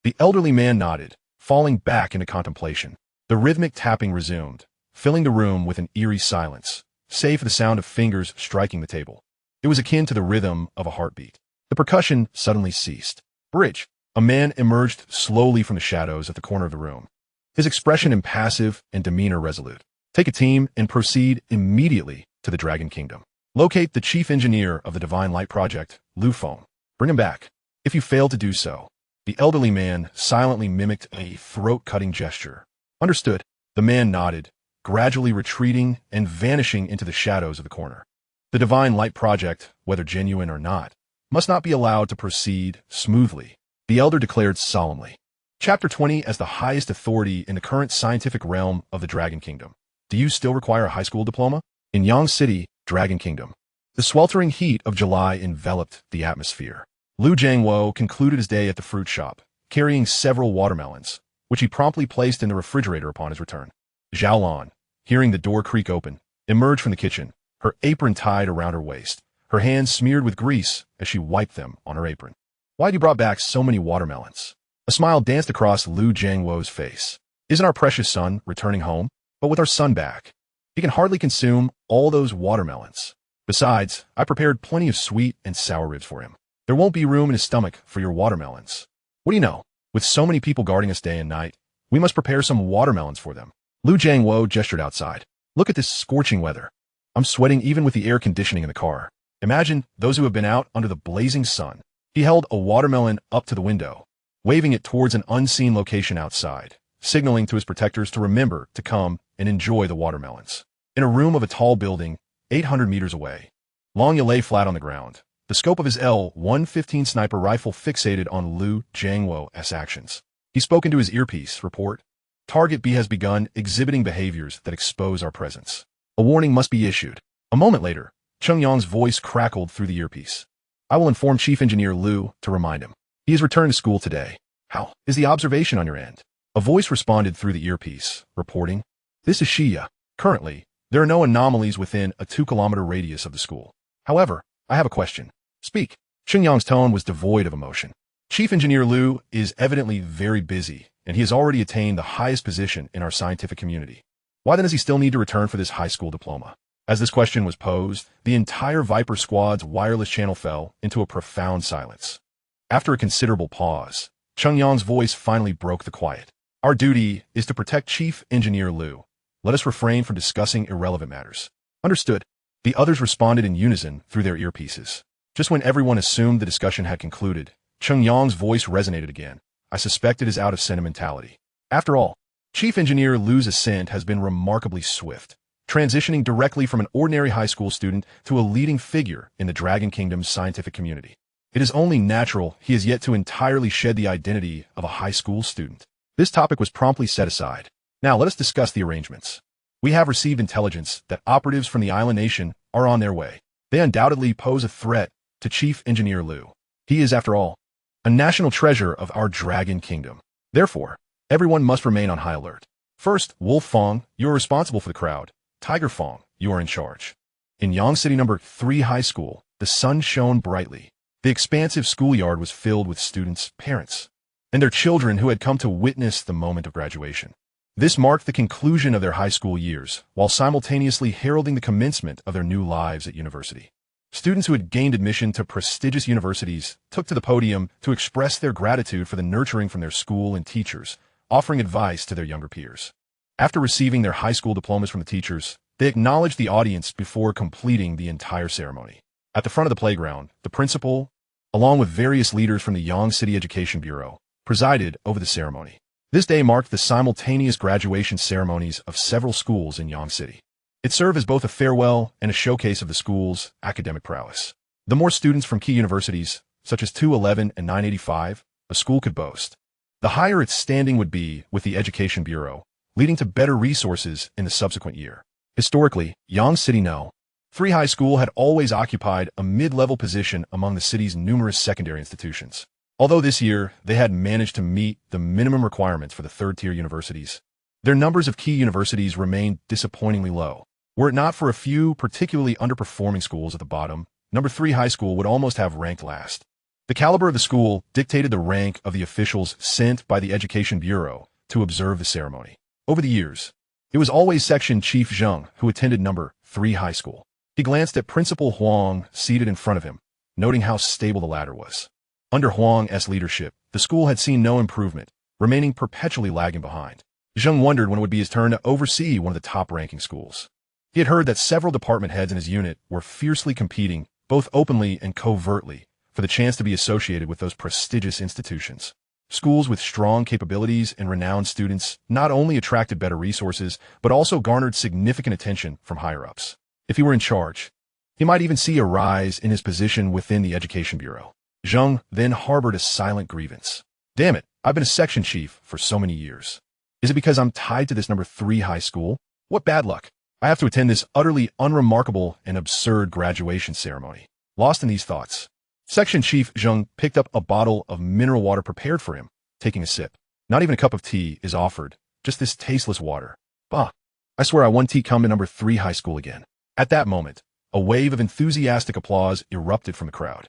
The elderly man nodded, falling back into contemplation. The rhythmic tapping resumed, filling the room with an eerie silence, save for the sound of fingers striking the table. It was akin to the rhythm of a heartbeat. The percussion suddenly ceased. Bridge. A man emerged slowly from the shadows at the corner of the room, his expression impassive and demeanor resolute. Take a team and proceed immediately to the Dragon Kingdom. Locate the chief engineer of the Divine Light Project, Feng. Bring him back. If you fail to do so, the elderly man silently mimicked a throat-cutting gesture. Understood. The man nodded, gradually retreating and vanishing into the shadows of the corner. The Divine Light Project, whether genuine or not, must not be allowed to proceed smoothly, the elder declared solemnly. Chapter 20. As the highest authority in the current scientific realm of the Dragon Kingdom, do you still require a high school diploma? In Yang City, Dragon Kingdom. The sweltering heat of July enveloped the atmosphere. Lu Jiangwo concluded his day at the fruit shop, carrying several watermelons, which he promptly placed in the refrigerator upon his return. Xiaolan, hearing the door creak open, emerged from the kitchen, her apron tied around her waist, her hands smeared with grease as she wiped them on her apron. Why'd you brought back so many watermelons? A smile danced across Lu Jiangwo's face. Isn't our precious son returning home? But with our son back, he can hardly consume all those watermelons. Besides, I prepared plenty of sweet and sour ribs for him. There won't be room in his stomach for your watermelons. What do you know? With so many people guarding us day and night, we must prepare some watermelons for them. Lu Jiangwo gestured outside. Look at this scorching weather. I'm sweating even with the air conditioning in the car. Imagine those who have been out under the blazing sun. He held a watermelon up to the window, waving it towards an unseen location outside, signaling to his protectors to remember to come and enjoy the watermelons. In a room of a tall building, 800 meters away, Long Ye lay flat on the ground, the scope of his L-115 sniper rifle fixated on Lu Jiangwo's actions. He spoke into his earpiece, report. Target B has begun exhibiting behaviors that expose our presence. A warning must be issued. A moment later, Cheng Yang's voice crackled through the earpiece. I will inform Chief Engineer Lu to remind him. He has returned to school today. How is the observation on your end? A voice responded through the earpiece, reporting. This is Shia. Currently, there are no anomalies within a 2-kilometer radius of the school. However, I have a question. Speak. Cheng Yang's tone was devoid of emotion. Chief Engineer Lu is evidently very busy, and he has already attained the highest position in our scientific community. Why then does he still need to return for this high school diploma? As this question was posed, the entire Viper squad's wireless channel fell into a profound silence. After a considerable pause, Cheng Yang's voice finally broke the quiet. Our duty is to protect Chief Engineer Lu. Let us refrain from discussing irrelevant matters. Understood. The others responded in unison through their earpieces. Just when everyone assumed the discussion had concluded, Cheng Yang's voice resonated again. I suspect it is out of sentimentality. After all, Chief Engineer Lu's ascent has been remarkably swift, transitioning directly from an ordinary high school student to a leading figure in the Dragon Kingdom's scientific community. It is only natural he has yet to entirely shed the identity of a high school student. This topic was promptly set aside. Now let us discuss the arrangements. We have received intelligence that operatives from the island nation are on their way. They undoubtedly pose a threat to Chief Engineer Lu. He is, after all, a national treasure of our Dragon Kingdom. Therefore, everyone must remain on high alert. First, Wolf Fong, you are responsible for the crowd. Tiger Fong, you are in charge. In Yang City No. 3 High School, the sun shone brightly. The expansive schoolyard was filled with students, parents, and their children who had come to witness the moment of graduation. This marked the conclusion of their high school years, while simultaneously heralding the commencement of their new lives at university. Students who had gained admission to prestigious universities took to the podium to express their gratitude for the nurturing from their school and teachers, offering advice to their younger peers. After receiving their high school diplomas from the teachers, they acknowledged the audience before completing the entire ceremony. At the front of the playground, the principal, along with various leaders from the Yong City Education Bureau, presided over the ceremony. This day marked the simultaneous graduation ceremonies of several schools in Yong City. It served as both a farewell and a showcase of the school's academic prowess. The more students from key universities, such as 211 and 985, a school could boast, the higher its standing would be with the Education Bureau, leading to better resources in the subsequent year. Historically, Yong City No. 3 High School had always occupied a mid-level position among the city's numerous secondary institutions. Although this year they had managed to meet the minimum requirements for the third-tier universities, their numbers of key universities remained disappointingly low. Were it not for a few particularly underperforming schools at the bottom, number 3 High School would almost have ranked last. The caliber of the school dictated the rank of the officials sent by the Education Bureau to observe the ceremony. Over the years, it was always Section Chief Zheng who attended number 3 High School. He glanced at Principal Huang seated in front of him, noting how stable the latter was. Under Huang's leadership, the school had seen no improvement, remaining perpetually lagging behind. Zheng wondered when it would be his turn to oversee one of the top-ranking schools. He had heard that several department heads in his unit were fiercely competing, both openly and covertly, for the chance to be associated with those prestigious institutions. Schools with strong capabilities and renowned students not only attracted better resources, but also garnered significant attention from higher-ups. If he were in charge, he might even see a rise in his position within the Education Bureau. Zheng then harbored a silent grievance. Damn it, I've been a section chief for so many years. Is it because I'm tied to this number 3 high school? What bad luck. I have to attend this utterly unremarkable and absurd graduation ceremony. Lost in these thoughts, Section Chief Zheng picked up a bottle of mineral water prepared for him, taking a sip. Not even a cup of tea is offered, just this tasteless water. Bah, I swear I won tea come to number 3 high school again. At that moment, a wave of enthusiastic applause erupted from the crowd.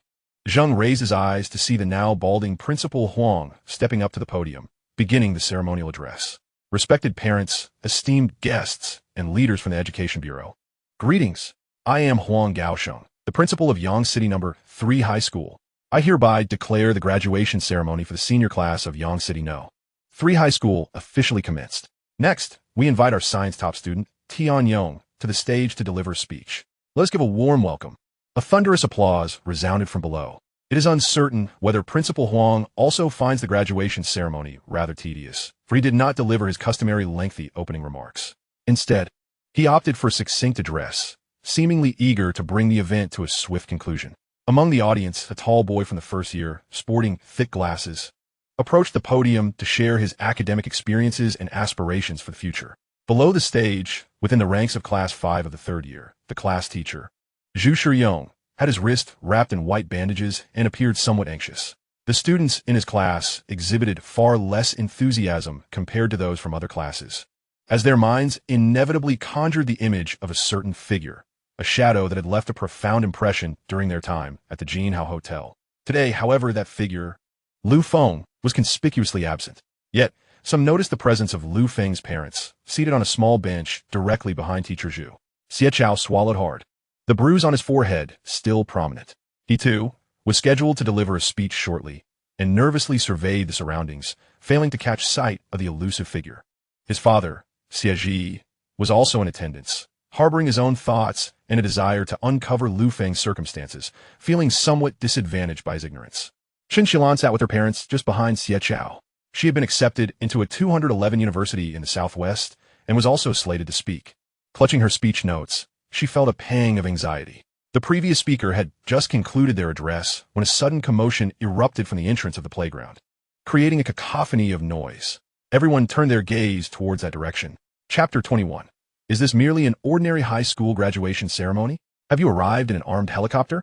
Zheng raised his eyes to see the now balding Principal Huang stepping up to the podium, beginning the ceremonial address. Respected parents, esteemed guests, and leaders from the Education Bureau. Greetings. I am Huang Gaosheng, the principal of Yong City number 3 High School. I hereby declare the graduation ceremony for the senior class of Yong City No. 3 High School officially commenced. Next, we invite our science top student, Tian Yong, to the stage to deliver a speech. Let us give a warm welcome. A thunderous applause resounded from below. It is uncertain whether Principal Huang also finds the graduation ceremony rather tedious, for he did not deliver his customary lengthy opening remarks. Instead, he opted for a succinct address, seemingly eager to bring the event to a swift conclusion. Among the audience, a tall boy from the first year, sporting thick glasses, approached the podium to share his academic experiences and aspirations for the future. Below the stage, within the ranks of Class 5 of the third year, the class teacher, Zhu Shiyong, had his wrist wrapped in white bandages and appeared somewhat anxious. The students in his class exhibited far less enthusiasm compared to those from other classes, as their minds inevitably conjured the image of a certain figure, a shadow that had left a profound impression during their time at the Jinhao Hotel. Today, however, that figure, Lu Feng, was conspicuously absent. Yet, some noticed the presence of Lu Feng's parents, seated on a small bench directly behind Teacher Zhu. Xie Chao swallowed hard, the bruise on his forehead still prominent. He, too, was scheduled to deliver a speech shortly, and nervously surveyed the surroundings, failing to catch sight of the elusive figure. His father, Xie Ji, was also in attendance, harboring his own thoughts and a desire to uncover Lu Feng's circumstances, feeling somewhat disadvantaged by his ignorance. Shin Xilan sat with her parents just behind Xie Chao. She had been accepted into a 211 university in the southwest and was also slated to speak. Clutching her speech notes, she felt a pang of anxiety. The previous speaker had just concluded their address when a sudden commotion erupted from the entrance of the playground, creating a cacophony of noise. Everyone turned their gaze towards that direction. Chapter 21. Is this merely an ordinary high school graduation ceremony? Have you arrived in an armed helicopter?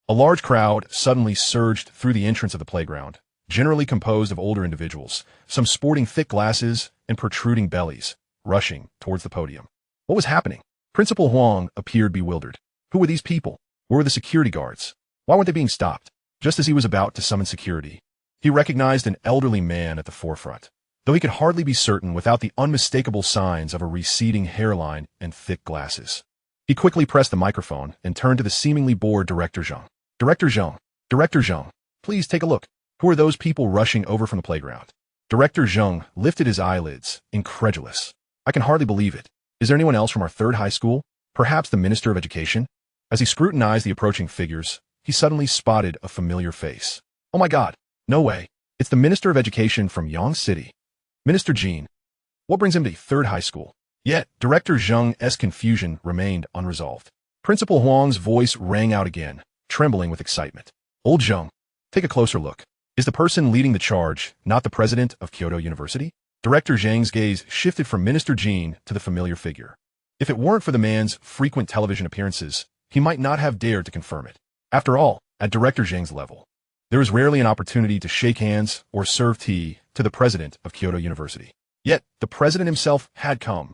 A large crowd suddenly surged through the entrance of the playground, generally composed of older individuals, some sporting thick glasses and protruding bellies, rushing towards the podium. What was happening? Principal Huang appeared bewildered. Who were these people? Where were the security guards? Why weren't they being stopped? Just as he was about to summon security, he recognized an elderly man at the forefront, though he could hardly be certain without the unmistakable signs of a receding hairline and thick glasses. He quickly pressed the microphone and turned to the seemingly bored Director Zheng. Director Zheng, please take a look. Who are those people rushing over from the playground? Director Zheng lifted his eyelids, incredulous. I can hardly believe it. Is there anyone else from our third high school? Perhaps the Minister of Education? As he scrutinized the approaching figures, he suddenly spotted a familiar face. Oh my God, no way. It's the Minister of Education from Yang City. Minister Jean. What brings him to third high school? Yet, Director Zheng's confusion remained unresolved. Principal Huang's voice rang out again, trembling with excitement. Old Zheng, take a closer look. Is the person leading the charge not the president of Kyoto University? Director Zheng's gaze shifted from Minister Jean to the familiar figure. If it weren't for the man's frequent television appearances, he might not have dared to confirm it. After all, at Director Zheng's level, there is rarely an opportunity to shake hands or serve tea to the president of Kyoto University. Yet, the president himself had come.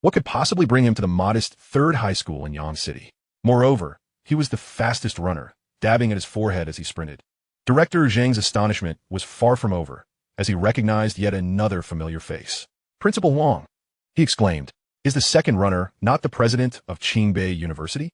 What could possibly bring him to the modest third high school in Yang City? Moreover, he was the fastest runner, dabbing at his forehead as he sprinted. Director Zheng's astonishment was far from over, as he recognized yet another familiar face. Principal Huang, he exclaimed, is the second runner not the president of Qingbei University?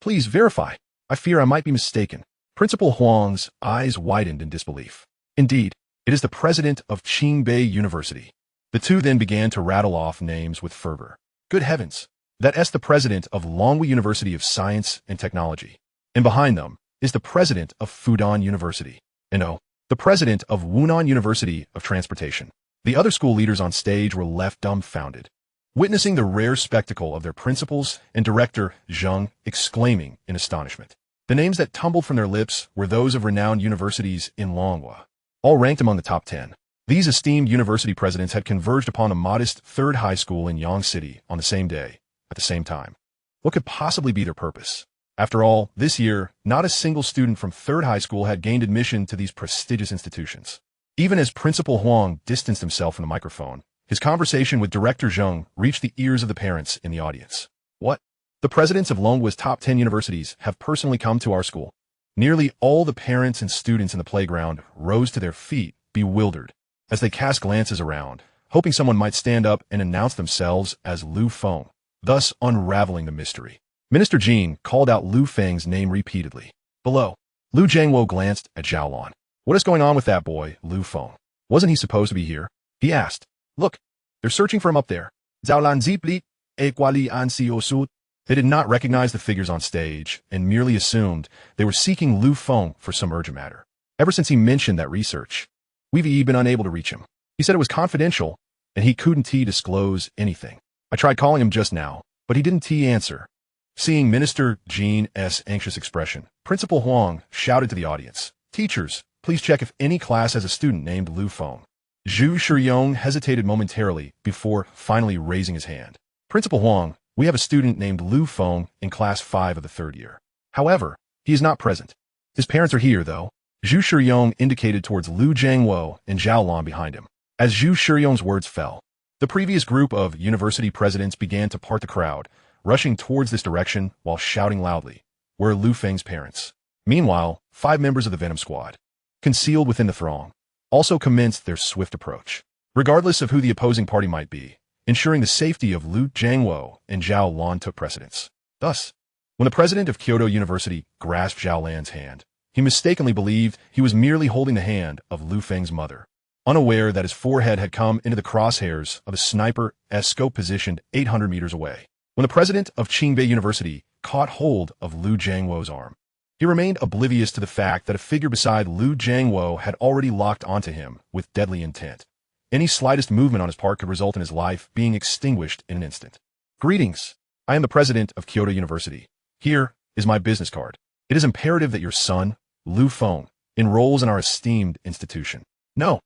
Please verify. I fear I might be mistaken. Principal Huang's eyes widened in disbelief. Indeed, it is the president of Qingbei University. The two then began to rattle off names with fervor. Good heavens, that's the president of Longwu University of Science and Technology. And behind them is the president of Fudan University. And oh, the president of Wunan University of Transportation. The other school leaders on stage were left dumbfounded, witnessing the rare spectacle of their principals and Director Zheng exclaiming in astonishment. The names that tumbled from their lips were those of renowned universities in Longwu, all ranked among the top 10. These esteemed university presidents had converged upon a modest third high school in Yang City on the same day, at the same time. What could possibly be their purpose? After all, this year, not a single student from third high school had gained admission to these prestigious institutions. Even as Principal Huang distanced himself from the microphone, his conversation with Director Zheng reached the ears of the parents in the audience. What? The presidents of Longwu's top 10 universities have personally come to our school. Nearly all the parents and students in the playground rose to their feet, bewildered, as they cast glances around, hoping someone might stand up and announce themselves as Lu Feng, thus unraveling the mystery. Minister Jean called out Lu Feng's name repeatedly. Below, Lu Jiangwo glanced at Zhao Lan. What is going on with that boy, Lu Feng? Wasn't he supposed to be here? He asked. Look, they're searching for him up there. Zhao Lan zipli, equali ansio sud. They did not recognize the figures on stage and merely assumed they were seeking Lu Feng for some urgent matter. Ever since he mentioned that research, we've been unable to reach him. He said it was confidential, and he couldn't disclose anything. I tried calling him just now, but he didn't answer. Seeing Minister Jean's anxious expression, Principal Huang shouted to the audience, Teachers, please check if any class has a student named Lu Feng. Zhu Shiyong hesitated momentarily before finally raising his hand. Principal Huang, we have a student named Lu Feng in class 5 of the third year. However, he is not present. His parents are here, though. Zhu Shiyong indicated towards Lu Jiangwo and Zhao Lan behind him. As Zhu Shiyong's words fell, the previous group of university presidents began to part the crowd, rushing towards this direction while shouting loudly, were Lu Feng's parents. Meanwhile, 5 members of the Venom Squad, concealed within the throng, also commenced their swift approach. Regardless of who the opposing party might be, ensuring the safety of Lu Jiangwo and Zhao Lan took precedence. Thus, when the president of Kyoto University grasped Zhao Lan's hand, he mistakenly believed he was merely holding the hand of Lu Feng's mother, unaware that his forehead had come into the crosshairs of a sniper's scope positioned 800 meters away. When the president of Qingbei University caught hold of Lu Jiangwo's arm, he remained oblivious to the fact that a figure beside Lu Jiangwo had already locked onto him with deadly intent. Any slightest movement on his part could result in his life being extinguished in an instant. Greetings. I am the president of Kyoto University. Here is my business card. It is imperative that your son, Lu Feng, enrolls in our esteemed institution. No.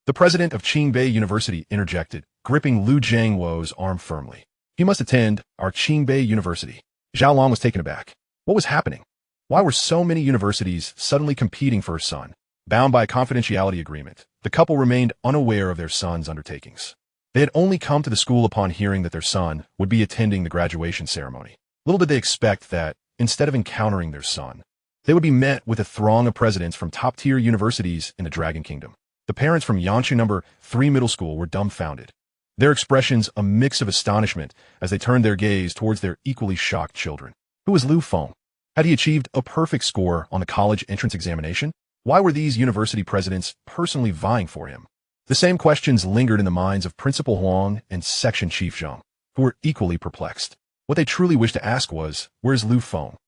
The president of Qingbei University interjected, gripping Lu Jiangwo's arm firmly. He must attend our Qingbei University. Zhao Lan was taken aback. What was happening? Why were so many universities suddenly competing for her son? Bound by a confidentiality agreement, the couple remained unaware of their son's undertakings. They had only come to the school upon hearing that their son would be attending the graduation ceremony. Little did they expect that, instead of encountering their son, they would be met with a throng of presidents from top-tier universities in the Dragon Kingdom. The parents from Yanshu No. 3 Middle School were dumbfounded, their expressions a mix of astonishment as they turned their gaze towards their equally shocked children. Who was Lu Feng? Had he achieved a perfect score on the college entrance examination? Why were these university presidents personally vying for him? The same questions lingered in the minds of Principal Huang and Section Chief Zheng, who were equally perplexed. What they truly wished to ask was, where's Lu Feng?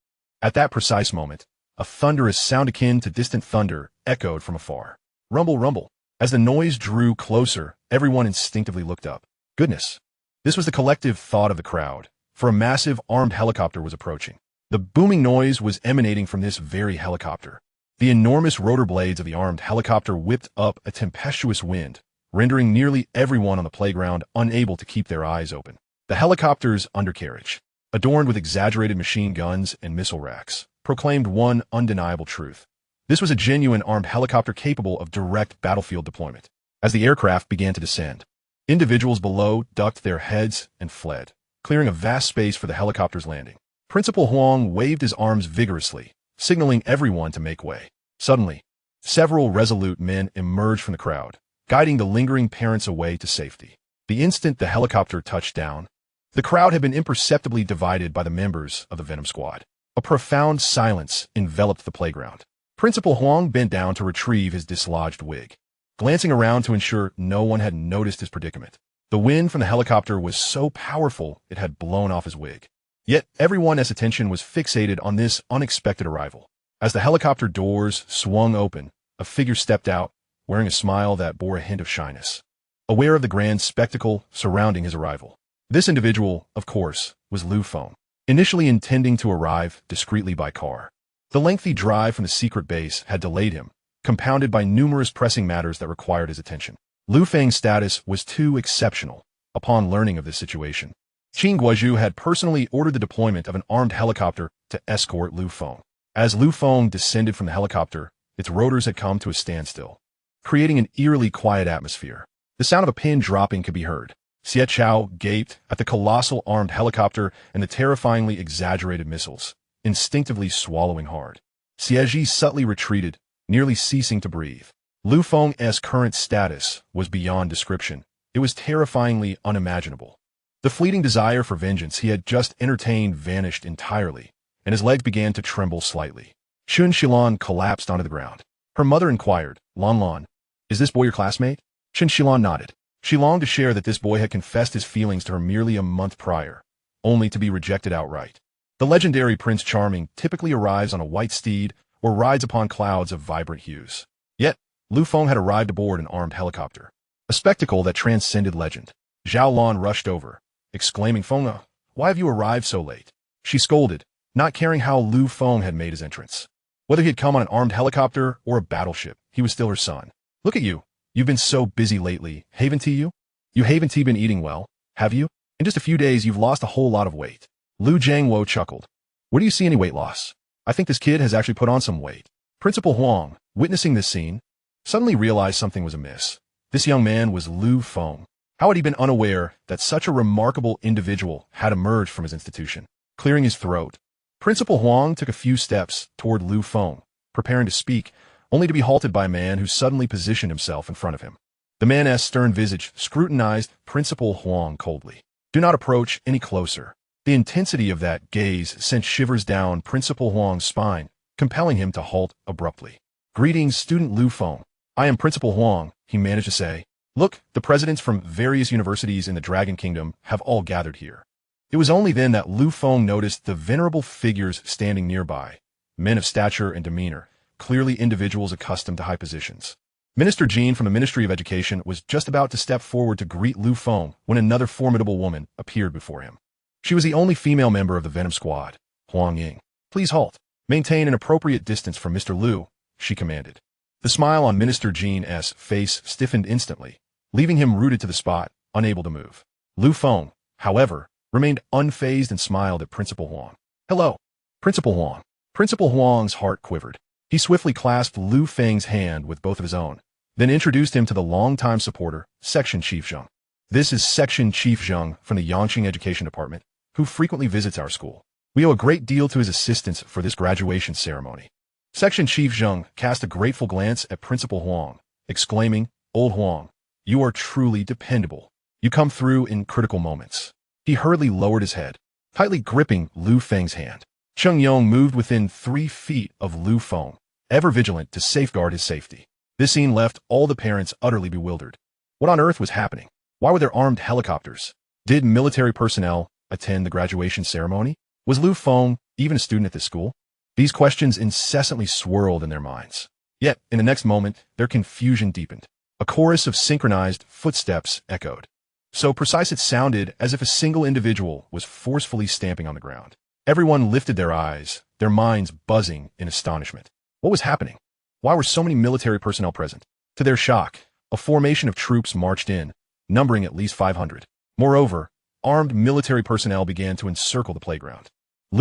At that precise moment, a thunderous sound akin to distant thunder echoed from afar. Rumble, rumble. As the noise drew closer, everyone instinctively looked up. Goodness! This was the collective thought of the crowd, for a massive armed helicopter was approaching. The booming noise was emanating from this very helicopter. The enormous rotor blades of the armed helicopter whipped up a tempestuous wind, rendering nearly everyone on the playground unable to keep their eyes open. The helicopter's undercarriage, adorned with exaggerated machine guns and missile racks, proclaimed one undeniable truth. This was a genuine armed helicopter capable of direct battlefield deployment. As the aircraft began to descend, individuals below ducked their heads and fled, clearing a vast space for the helicopter's landing. Principal Huang waved his arms vigorously, signaling everyone to make way. Suddenly, several resolute men emerged from the crowd, guiding the lingering parents away to safety. The instant the helicopter touched down, the crowd had been imperceptibly divided by the members of the Venom Squad. A profound silence enveloped the playground. Principal Huang bent down to retrieve his dislodged wig, glancing around to ensure no one had noticed his predicament. The wind from the helicopter was so powerful it had blown off his wig. Yet everyone's attention was fixated on this unexpected arrival. As the helicopter doors swung open, a figure stepped out, wearing a smile that bore a hint of shyness, aware of the grand spectacle surrounding his arrival. This individual, of course, was Lu Feng, initially intending to arrive discreetly by car. The lengthy drive from the secret base had delayed him, compounded by numerous pressing matters that required his attention. Lu Feng's status was too exceptional. Upon learning of this situation, Qin Guozhu had personally ordered the deployment of an armed helicopter to escort Lu Feng. As Lu Feng descended from the helicopter, its rotors had come to a standstill, creating an eerily quiet atmosphere. The sound of a pin dropping could be heard. Xie Chao gaped at the colossal armed helicopter and the terrifyingly exaggerated missiles, instinctively swallowing hard. Xie Ji subtly retreated, nearly ceasing to breathe. Lu Feng's current status was beyond description. It was terrifyingly unimaginable. The fleeting desire for vengeance he had just entertained vanished entirely, and his legs began to tremble slightly. Xun Xilan collapsed onto the ground. Her mother inquired, Lan Lan, is this boy your classmate? Xun Xilan nodded. She longed to share that this boy had confessed his feelings to her merely a month prior, only to be rejected outright. The legendary Prince Charming typically arrives on a white steed or rides upon clouds of vibrant hues. Yet, Lu Feng had arrived aboard an armed helicopter, a spectacle that transcended legend. Zhao Lan rushed over, exclaiming, Feng, why have you arrived so late? She scolded, not caring how Lu Feng had made his entrance. Whether he had come on an armed helicopter or a battleship, he was still her son. Look at you. You've been so busy lately, haven't you? You haven't been eating well, have you? In just a few days, you've lost a whole lot of weight. Lu Jiangwo chuckled. Where do you see any weight loss? I think this kid has actually put on some weight. Principal Huang, witnessing this scene, suddenly realized something was amiss. This young man was Lu Feng. How had he been unaware that such a remarkable individual had emerged from his institution? Clearing his throat, Principal Huang took a few steps toward Lu Feng, preparing to speak, only to be halted by a man who suddenly positioned himself in front of him. The man's stern visage scrutinized Principal Huang coldly. Do not approach any closer. The intensity of that gaze sent shivers down Principal Huang's spine, compelling him to halt abruptly. Greetings, student Lu Feng. I am Principal Huang, he managed to say. Look, the presidents from various universities in the Dragon Kingdom have all gathered here. It was only then that Lu Feng noticed the venerable figures standing nearby, men of stature and demeanor, clearly individuals accustomed to high positions. Minister Jean from the Ministry of Education was just about to step forward to greet Lu Feng when another formidable woman appeared before him. She was the only female member of the Venom Squad, Huang Ying. Please halt. Maintain an appropriate distance from Mr. Lu, she commanded. The smile on Minister Jean's face stiffened instantly, leaving him rooted to the spot, unable to move. Lu Feng, however, remained unfazed and smiled at Principal Huang. Hello, Principal Huang. Principal Huang's heart quivered. He swiftly clasped Lu Feng's hand with both of his own, then introduced him to the longtime supporter, Section Chief Zheng. This is Section Chief Zheng from the Yangqing Education Department, who frequently visits our school. We owe a great deal to his assistance for this graduation ceremony. Section Chief Zheng cast a grateful glance at Principal Huang, exclaiming, Old Huang, you are truly dependable. You come through in critical moments. He hurriedly lowered his head, tightly gripping Lu Feng's hand. Cheng Yong moved within 3 feet of Lu Feng, ever vigilant to safeguard his safety. This scene left all the parents utterly bewildered. What on earth was happening? Why were there armed helicopters? Did military personnel attend the graduation ceremony? Was Fong even a student at this school? These questions incessantly swirled in their minds. Yet, in the next moment, their confusion deepened. A chorus of synchronized footsteps echoed. So precise it sounded as if a single individual was forcefully stamping on the ground. Everyone lifted their eyes, their minds buzzing in astonishment. What was happening? Why were so many military personnel present? To their shock, a formation of troops marched in, numbering at least 500. Moreover, armed military personnel began to encircle the playground.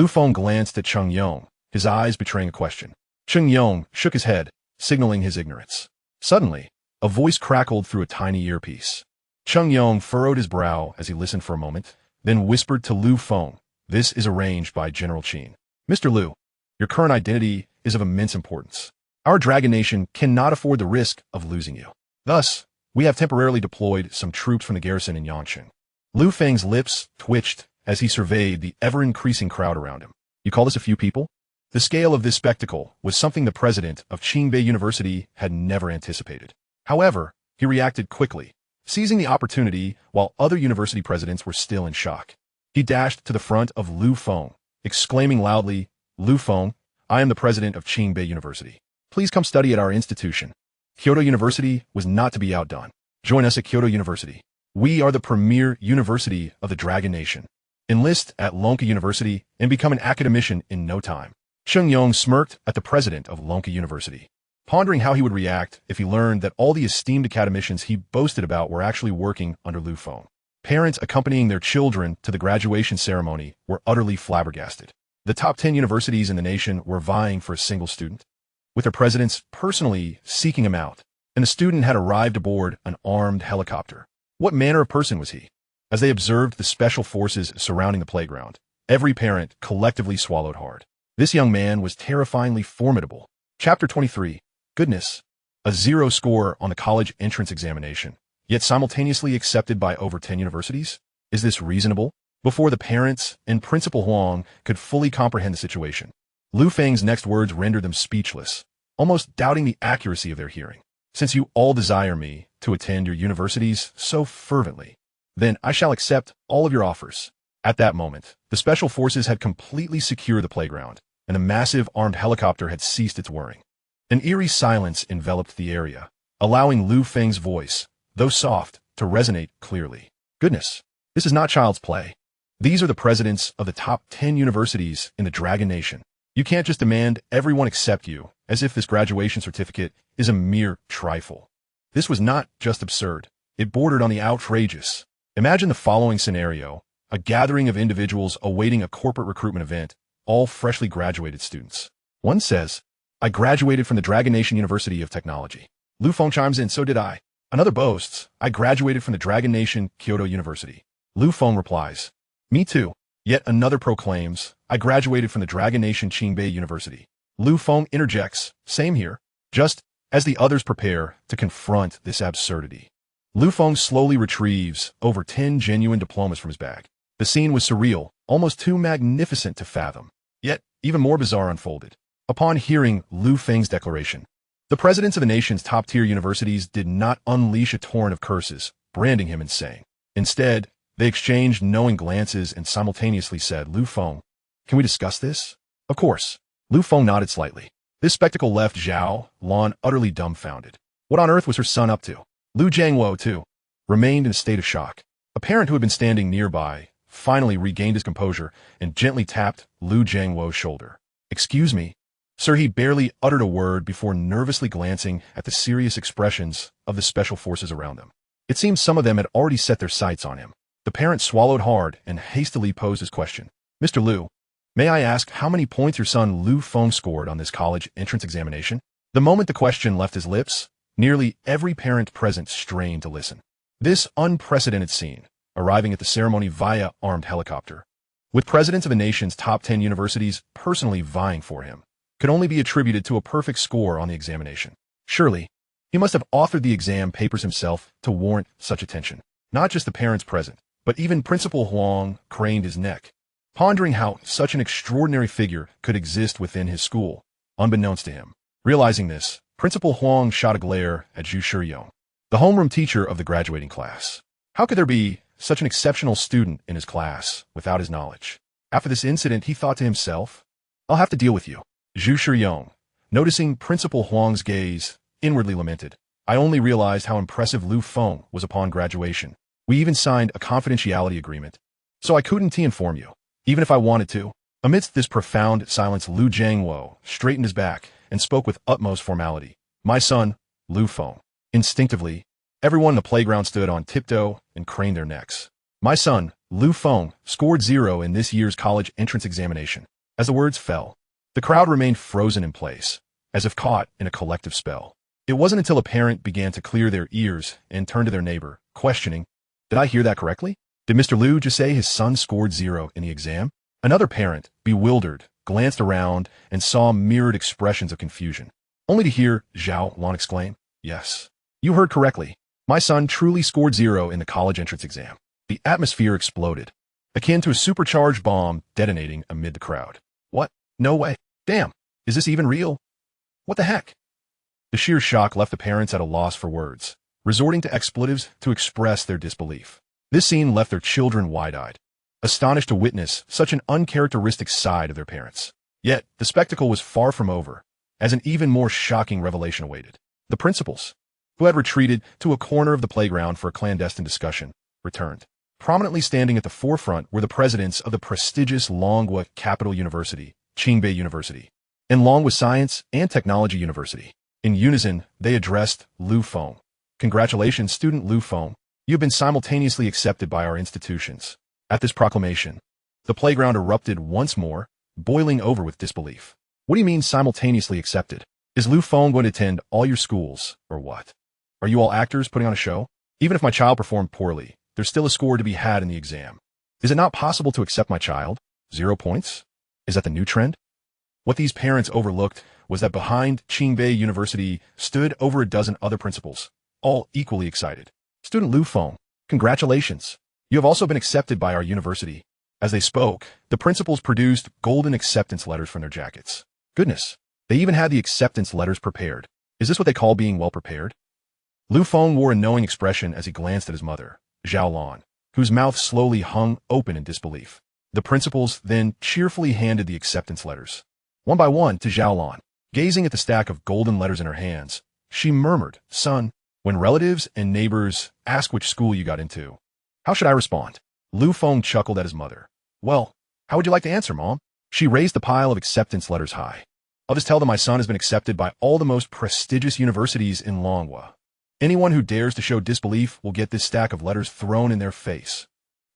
Fong glanced at Cheng Yong, his eyes betraying a question. Cheng Yong shook his head, signaling his ignorance. Suddenly, a voice crackled through a tiny earpiece. Cheng Yong furrowed his brow as he listened for a moment, then whispered to Fong, "This is arranged by General Qin. Mr. Liu, your current identity is of immense importance. Our Dragon Nation cannot afford the risk of losing you. Thus, we have temporarily deployed some troops from the garrison in Yanqing." Feng's lips twitched as he surveyed the ever-increasing crowd around him. You call this a few people? The scale of this spectacle was something the president of Qingbei University had never anticipated. However, he reacted quickly, seizing the opportunity while other university presidents were still in shock. He dashed to the front of Fong, exclaiming loudly, "Fong, I am the president of Qingbei University. Please come study at our institution." Kyoto University was not to be outdone. Join us at Kyoto University. We are the premier university of the Dragon Nation. Enlist at Lonka University and become an academician in no time. Cheng Yong smirked at the president of Lonka University, pondering how he would react if he learned that all the esteemed academicians he boasted about were actually working under Fong. Parents accompanying their children to the graduation ceremony were utterly flabbergasted. The top 10 universities in the nation were vying for a single student, with their presidents personally seeking him out, and the student had arrived aboard an armed helicopter. What manner of person was he? As they observed the special forces surrounding the playground, every parent collectively swallowed hard. This young man was terrifyingly formidable. Chapter 23. Goodness. A 0 score on the college entrance examination, yet simultaneously accepted by over 10 universities? Is this reasonable? Before the parents and Principal Huang could fully comprehend the situation, Feng's next words rendered them speechless, almost doubting the accuracy of their hearing. "Since you all desire me to attend your universities so fervently, then I shall accept all of your offers." At that moment, the special forces had completely secured the playground, and the massive armed helicopter had ceased its whirring. An eerie silence enveloped the area, allowing Feng's voice, though soft, to resonate clearly. "Goodness, this is not child's play. These are the presidents of the top 10 universities in the Dragon Nation. You can't just demand everyone accept you, as if this graduation certificate is a mere trifle." This was not just absurd, it bordered on the outrageous. Imagine the following scenario: a gathering of individuals awaiting a corporate recruitment event, all freshly graduated students. One says, "I graduated from the Dragon Nation University of Technology." Fong chimes in, "So did I." Another boasts, "I graduated from the Dragon Nation Kyoto University." Fong replies, "Me too." Yet another proclaims, "I graduated from the Dragon Nation Qingbei University." Fong interjects, "Same here," just as the others prepare to confront this absurdity. Fong slowly retrieves over 10 genuine diplomas from his bag. The scene was surreal, almost too magnificent to fathom. Yet, even more bizarre unfolded. Upon hearing Feng's declaration, the presidents of the nation's top-tier universities did not unleash a torrent of curses, branding him insane. Instead, they exchanged knowing glances and simultaneously said, "Fong, can we discuss this?" Of course. Fong nodded slightly. This spectacle left Zhao Lan utterly dumbfounded. What on earth was her son up to? Lu Jiangwo, too, remained in a state of shock. A parent who had been standing nearby finally regained his composure and gently tapped Lu Jiangwo's shoulder. "Excuse me." Sir, he barely uttered a word before nervously glancing at the serious expressions of the special forces around them. It seemed some of them had already set their sights on him. The parent swallowed hard and hastily posed his question. "Mr. Liu, may I ask how many points your son Fong scored on this college entrance examination?" The moment the question left his lips, nearly every parent present strained to listen. This unprecedented scene, arriving at the ceremony via armed helicopter, with presidents of the nation's top 10 universities personally vying for him, could only be attributed to a perfect score on the examination. Surely, he must have authored the exam papers himself to warrant such attention. Not just the parents present, but even Principal Huang craned his neck, pondering how such an extraordinary figure could exist within his school, unbeknownst to him. Realizing this, Principal Huang shot a glare at Zhu Shiyong. the homeroom teacher of the graduating class. How could there be such an exceptional student in his class without his knowledge? After this incident, he thought to himself, I'll have to deal with you. Zhu Shiyong, noticing Principal Huang's gaze, inwardly lamented. I only realized how impressive Lu Feng was upon graduation. We even signed a confidentiality agreement, so I couldn't inform you, even if I wanted to. Amidst this profound silence, Lu Jiangwo straightened his back and spoke with utmost formality. My son, Lu Feng. Instinctively, everyone in the playground stood on tiptoe and craned their necks. My son, Lu Feng, scored 0 in this year's college entrance examination. As the words fell, the crowd remained frozen in place, as if caught in a collective spell. It wasn't until a parent began to clear their ears and turn to their neighbor, questioning, Did I hear that correctly? Did Mr. Lu just say his son scored 0 in the exam? Another parent, bewildered, glanced around and saw mirrored expressions of confusion, only to hear Zhao Lan exclaim, Yes, you heard correctly. My son truly scored 0 in the college entrance exam. The atmosphere exploded, akin to a supercharged bomb detonating amid the crowd. What? No way. Damn. Is this even real? What the heck? The sheer shock left the parents at a loss for words, resorting to expletives to express their disbelief. This scene left their children wide-eyed, astonished to witness such an uncharacteristic side of their parents. Yet, the spectacle was far from over, as an even more shocking revelation awaited. The principals, who had retreated to a corner of the playground for a clandestine discussion, returned. Prominently standing at the forefront were the presidents of the prestigious Longhua Capital University, Qingbei University, and Longhua Science and Technology University. In unison, they addressed Lu Feng. Congratulations, student Lu Feng. You have been simultaneously accepted by our institutions. At this proclamation, the playground erupted once more, boiling over with disbelief. What do you mean simultaneously accepted? Is Lu Feng going to attend all your schools, or what? Are you all actors putting on a show? Even if my child performed poorly, there's still a score to be had in the exam. Is it not possible to accept my child? 0 points? Is that the new trend? What these parents overlooked was that behind Qingbei University stood over a dozen other principals, all equally excited. Student Lu Feng, congratulations. You have also been accepted by our university. As they spoke, the principals produced golden acceptance letters from their jackets. Goodness, they even had the acceptance letters prepared. Is this what they call being well prepared? Lu Feng wore a knowing expression as he glanced at his mother, Zhao Lan, whose mouth slowly hung open in disbelief. The principals then cheerfully handed the acceptance letters, one by one, to Zhao Lan. Gazing at the stack of golden letters in her hands, she murmured, Son, when relatives and neighbors ask which school you got into, how should I respond? Lu Feng chuckled at his mother. Well, how would you like to answer, Mom? She raised the pile of acceptance letters high. I'll just tell them my son has been accepted by all the most prestigious universities in Longhua. Anyone who dares to show disbelief will get this stack of letters thrown in their face.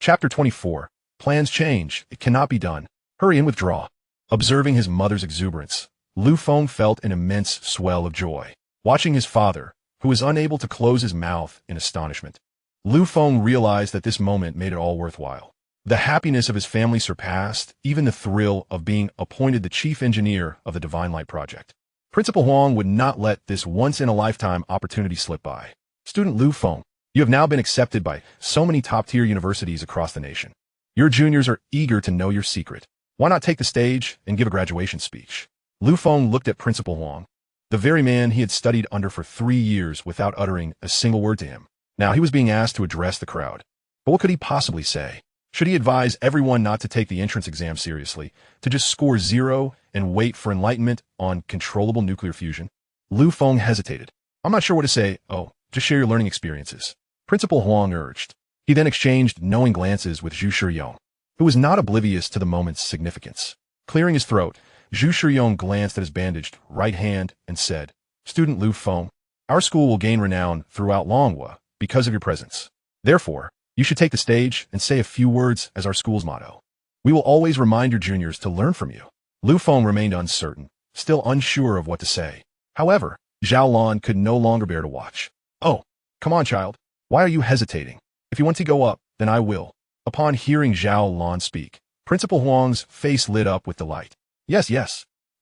Chapter 24. Plans change. It cannot be done. Hurry and withdraw. Observing his mother's exuberance, Lu Feng felt an immense swell of joy. Watching his father, who was unable to close his mouth in astonishment, Lu Feng realized that this moment made it all worthwhile. The happiness of his family surpassed even the thrill of being appointed the chief engineer of the Divine Light Project. Principal Huang would not let this once-in-a-lifetime opportunity slip by. Student Lu Feng, you have now been accepted by so many top-tier universities across the nation. Your juniors are eager to know your secret. Why not take the stage and give a graduation speech? Lu Feng looked at Principal Huang, the very man he had studied under for 3 years without uttering a single word to him. Now he was being asked to address the crowd. But what could he possibly say? Should he advise everyone not to take the entrance exam seriously, to just score 0 and wait for enlightenment on controllable nuclear fusion? Lu Feng hesitated. I'm not sure what to say. Oh, just share your learning experiences. Principal Huang urged. He then exchanged knowing glances with Zhu Shiyong, who was not oblivious to the moment's significance. Clearing his throat, Zhu Shiyong glanced at his bandaged right hand and said, Student Lu Feng, our school will gain renown throughout Longhua because of your presence. Therefore, you should take the stage and say a few words as our school's motto. We will always remind your juniors to learn from you. Lu Feng remained uncertain, still unsure of what to say. However, Zhao Lan could no longer bear to watch. Oh, come on, child. Why are you hesitating? If you want to go up, then I will. Upon hearing Zhao Lan speak, Principal Huang's face lit up with delight. Yes,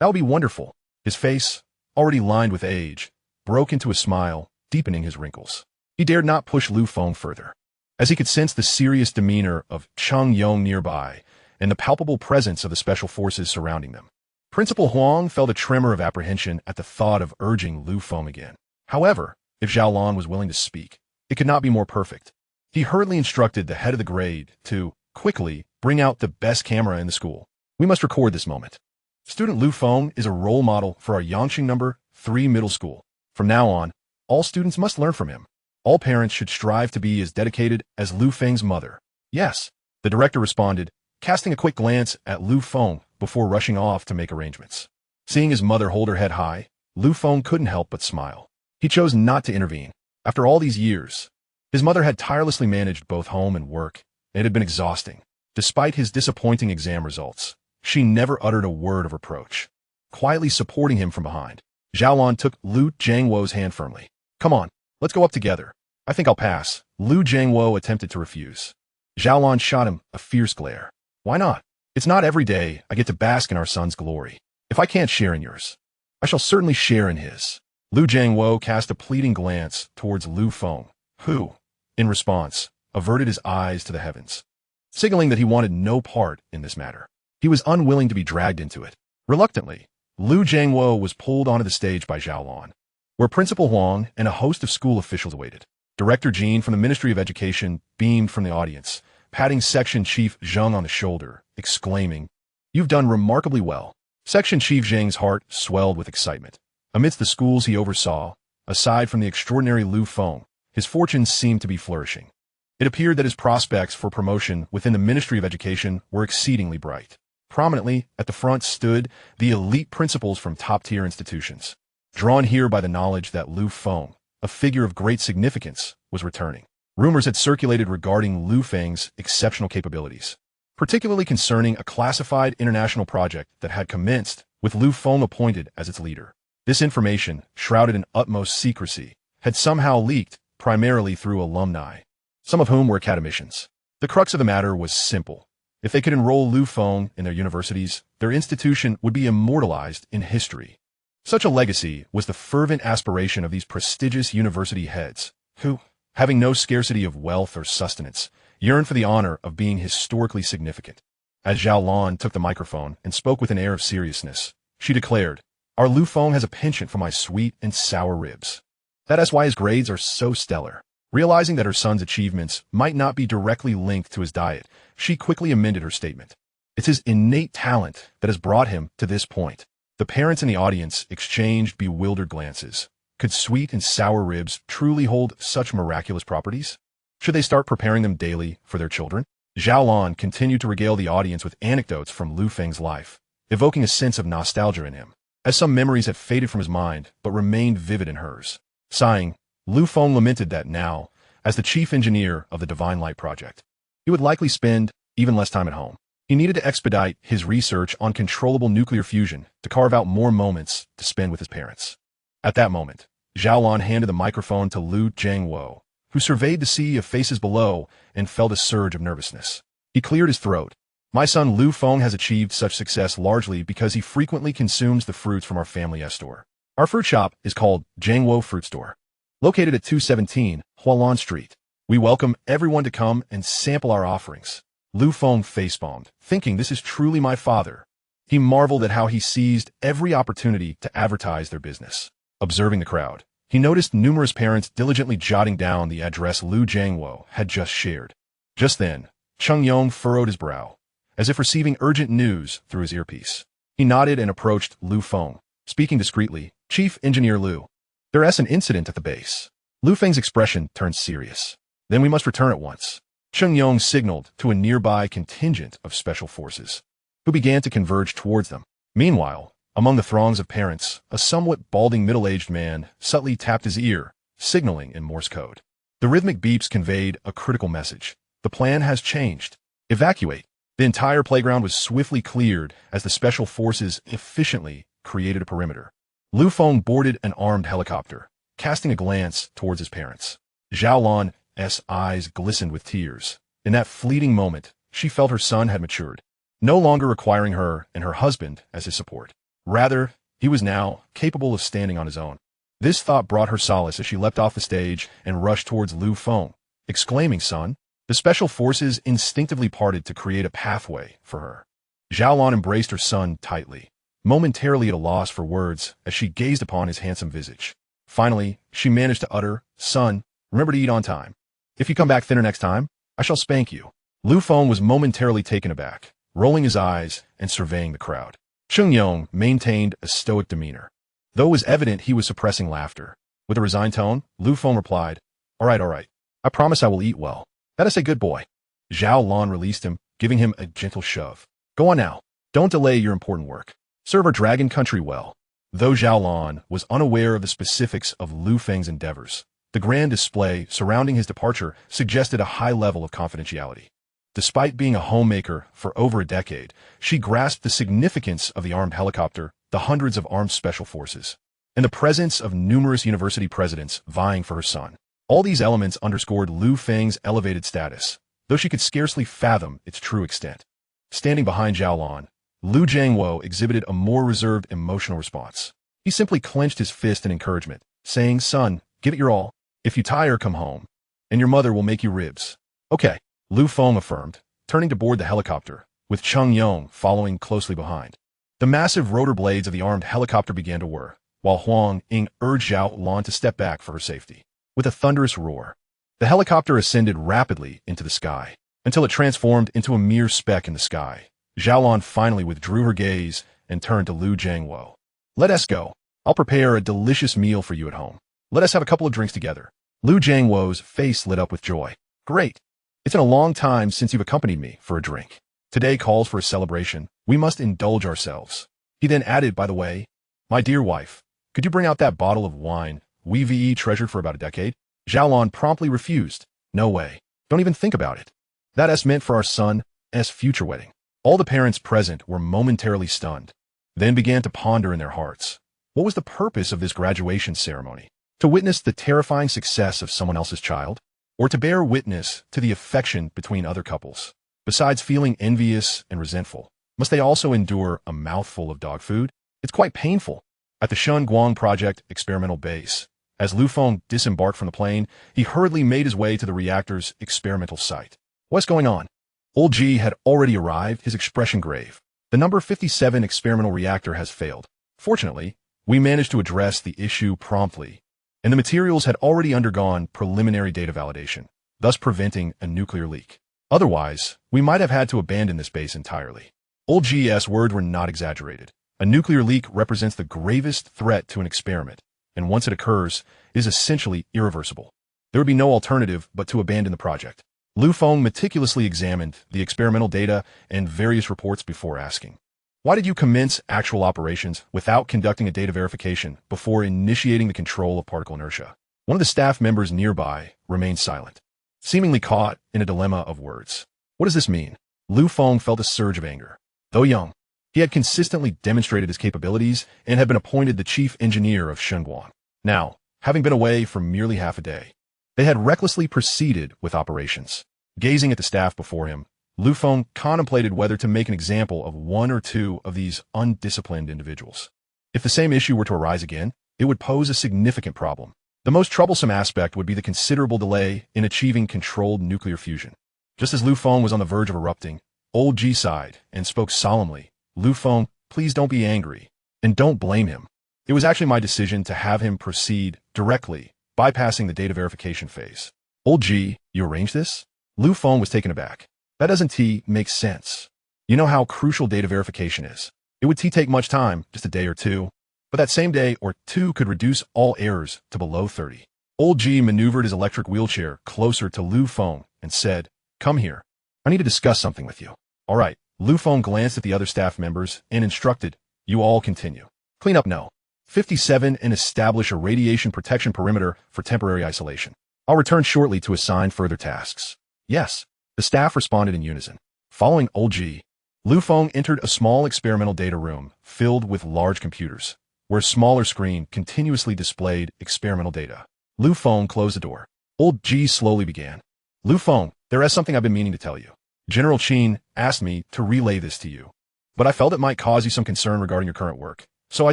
that will be wonderful. His face, already lined with age, broke into a smile, deepening his wrinkles. He dared not push Lu Feng further, as he could sense the serious demeanor of Cheng Yong nearby and the palpable presence of the special forces surrounding them. Principal Huang felt a tremor of apprehension at the thought of urging Lu Feng again. However, If Zhao Lan was willing to speak, it could not be more perfect. He hurriedly instructed the head of the grade to, quickly, bring out the best camera in the school. We must record this moment. Student Lu Feng is a role model for our Yangqing No. 3 middle school. From now on, all students must learn from him. All parents should strive to be as dedicated as Lu Feng's mother. Yes, the director responded, casting a quick glance at Lu Feng before rushing off to make arrangements. Seeing his mother hold her head high, Lu Feng couldn't help but smile. He chose not to intervene. After all these years, his mother had tirelessly managed both home and work. It had been exhausting. Despite his disappointing exam results, she never uttered a word of reproach. Quietly supporting him from behind, Zhao Lan took Lu Jiangwo's hand firmly. Come on, let's go up together. I think I'll pass. Lu Jiangwo attempted to refuse. Zhao Lan shot him a fierce glare. Why not? It's not every day I get to bask in our son's glory. If I can't share in yours, I shall certainly share in his. Lu Jiangwo cast a pleading glance towards Lu Feng, who, in response, averted his eyes to the heavens, signaling that he wanted no part in this matter. He was unwilling to be dragged into it. Reluctantly, Lu Jiangwo was pulled onto the stage by Zhao Lan, where Principal Huang and a host of school officials awaited. Director Jean from the Ministry of Education beamed from the audience, patting Section Chief Zheng on the shoulder, exclaiming, "You've done remarkably well." Section Chief Zheng's heart swelled with excitement. Amidst the schools he oversaw, aside from the extraordinary Lu Feng, his fortunes seemed to be flourishing. It appeared that his prospects for promotion within the Ministry of Education were exceedingly bright. Prominently, at the front stood the elite principals from top-tier institutions, drawn here by the knowledge that Lu Feng, a figure of great significance, was returning. Rumors had circulated regarding Lu Feng's exceptional capabilities, particularly concerning a classified international project that had commenced with Lu Feng appointed as its leader. This information, shrouded in utmost secrecy, had somehow leaked primarily through alumni, some of whom were academicians. The crux of the matter was simple. If they could enroll Lu Feng in their universities, their institution would be immortalized in history. Such a legacy was the fervent aspiration of these prestigious university heads, who, having no scarcity of wealth or sustenance, yearned for the honor of being historically significant. As Zhao Lan took the microphone and spoke with an air of seriousness, she declared, "Our Lu Feng has a penchant for my sweet and sour ribs. That is why his grades are so stellar." Realizing that her son's achievements might not be directly linked to his diet, she quickly amended her statement. "It's his innate talent that has brought him to this point." The parents in the audience exchanged bewildered glances. Could sweet and sour ribs truly hold such miraculous properties? Should they start preparing them daily for their children? Zhao Lan continued to regale the audience with anecdotes from Lu Feng's life, evoking a sense of nostalgia in him, as some memories had faded from his mind but remained vivid in hers. Sighing, Lu Feng lamented that now, as the chief engineer of the Divine Light Project, he would likely spend even less time at home. He needed to expedite his research on controllable nuclear fusion to carve out more moments to spend with his parents. At that moment, Zhao Lan handed the microphone to Lu Jiangwo, who surveyed the sea of faces below and felt a surge of nervousness. He cleared his throat. "My son Lu Feng has achieved such success largely because he frequently consumes the fruits from our family store. Our fruit shop is called Jiangwo Fruit Store, located at 217 Hualan Street. We welcome everyone to come and sample our offerings." Lu Feng facepalmed, thinking this is truly my father. He marveled at how he seized every opportunity to advertise their business. Observing the crowd, he noticed numerous parents diligently jotting down the address Lu Jiangwo had just shared. Just then, Cheng Yong furrowed his brow, as if receiving urgent news through his earpiece. He nodded and approached Lu Feng, speaking discreetly, "Chief Engineer Lu, there is an incident at the base." Lu Feng's expression turned serious. "Then we must return at once." Cheng Yong signaled to a nearby contingent of special forces, who began to converge towards them. Meanwhile, among the throngs of parents, a somewhat balding middle-aged man subtly tapped his ear, signaling in Morse code. The rhythmic beeps conveyed a critical message. The plan has changed. Evacuate. The entire playground was swiftly cleared as the special forces efficiently created a perimeter. Lu Feng boarded an armed helicopter, casting a glance towards his parents. Zhao Lan's eyes glistened with tears. In that fleeting moment, she felt her son had matured, no longer requiring her and her husband as his support. Rather, he was now capable of standing on his own. This thought brought her solace as she leapt off the stage and rushed towards Lu Feng, exclaiming, "Son!" The special forces instinctively parted to create a pathway for her. Zhao Lan embraced her son tightly, momentarily at a loss for words as she gazed upon his handsome visage. Finally, she managed to utter, "Son, remember to eat on time. If you come back thinner next time, I shall spank you." Lu Feng was momentarily taken aback, rolling his eyes and surveying the crowd. Cheng Yong maintained a stoic demeanor, though it was evident he was suppressing laughter. With a resigned tone, Lu Feng replied, all right. I promise I will eat well. That is a good boy." Zhao Lan released him, giving him a gentle shove. "Go on now. Don't delay your important work. Serve our dragon country well." Though Zhao Lan was unaware of the specifics of Lu Feng's endeavors, the grand display surrounding his departure suggested a high level of confidentiality. Despite being a homemaker for over a decade, she grasped the significance of the armed helicopter, the hundreds of armed special forces, and the presence of numerous university presidents vying for her son. All these elements underscored Lu Feng's elevated status, though she could scarcely fathom its true extent. Standing behind Zhao Lan, Lu Jiangwo exhibited a more reserved emotional response. He simply clenched his fist in encouragement, saying, "Son, give it your all. If you tire, come home, and your mother will make you ribs." "Okay," Lu Feng affirmed, turning to board the helicopter, with Cheng Yong following closely behind. The massive rotor blades of the armed helicopter began to whir, while Huang Ying urged Zhao Lan to step back for her safety. With a thunderous roar, the helicopter ascended rapidly into the sky, until it transformed into a mere speck in the sky. Zhao Lan finally withdrew her gaze and turned to Lu Jiangwo. "Let us go. I'll prepare a delicious meal for you at home. Let us have a couple of drinks together." Lu Jiangwo's face lit up with joy. "Great. It's been a long time since you've accompanied me for a drink. Today calls for a celebration. We must indulge ourselves." He then added, "By the way, my dear wife, could you bring out that bottle of wine we've treasured for about a decade?" Zhao Lan promptly refused. "No way. Don't even think about it. That is meant for our son's future wedding." All the parents present were momentarily stunned, then began to ponder in their hearts. What was the purpose of this graduation ceremony? To witness the terrifying success of someone else's child? Or to bear witness to the affection between other couples? Besides feeling envious and resentful, must they also endure a mouthful of dog food? It's quite painful. At the Shunguang Project experimental base, as Lu Feng disembarked from the plane, he hurriedly made his way to the reactor's experimental site. "What's going on?" Old G had already arrived, his expression grave. "The number 57 experimental reactor has failed. Fortunately, we managed to address the issue promptly, and the materials had already undergone preliminary data validation, thus preventing a nuclear leak. Otherwise, we might have had to abandon this base entirely." Old G's words were not exaggerated. A nuclear leak represents the gravest threat to an experiment, and once it occurs, it is essentially irreversible. There would be no alternative but to abandon the project. Lu Feng meticulously examined the experimental data and various reports before asking, "Why did you commence actual operations without conducting a data verification before initiating the control of particle inertia?" One of the staff members nearby remained silent, seemingly caught in a dilemma of words. What does this mean? Lu Feng felt a surge of anger. Though young, he had consistently demonstrated his capabilities and had been appointed the chief engineer of Shunguang. Now, having been away for merely half a day, they had recklessly proceeded with operations. Gazing at the staff before him, Lu Feng contemplated whether to make an example of one or two of these undisciplined individuals. If the same issue were to arise again, it would pose a significant problem. The most troublesome aspect would be the considerable delay in achieving controlled nuclear fusion. Just as Lu Feng was on the verge of erupting, Old G sighed and spoke solemnly. "Lu Feng, please don't be angry, and don't blame him. It was actually my decision to have him proceed directly, bypassing the data verification phase." "Old G, you arranged this?" Lu Feng was taken aback. "That doesn't make sense. You know how crucial data verification is. It would take much time, just a day or two, but that same day or two could reduce all errors to below 30. Old G maneuvered his electric wheelchair closer to Lu Feng and said, "Come here. I need to discuss something with you." "All right." Lu Feng glanced at the other staff members and instructed, "You all continue. Clean up No. 57 and establish a radiation protection perimeter for temporary isolation. I'll return shortly to assign further tasks." "Yes." The staff responded in unison. Following Old G, Lu Feng entered a small experimental data room filled with large computers, where a smaller screen continuously displayed experimental data. Lu Feng closed the door. Old G slowly began. "Lu Feng, there is something I've been meaning to tell you. General Qin asked me to relay this to you, but I felt it might cause you some concern regarding your current work, so I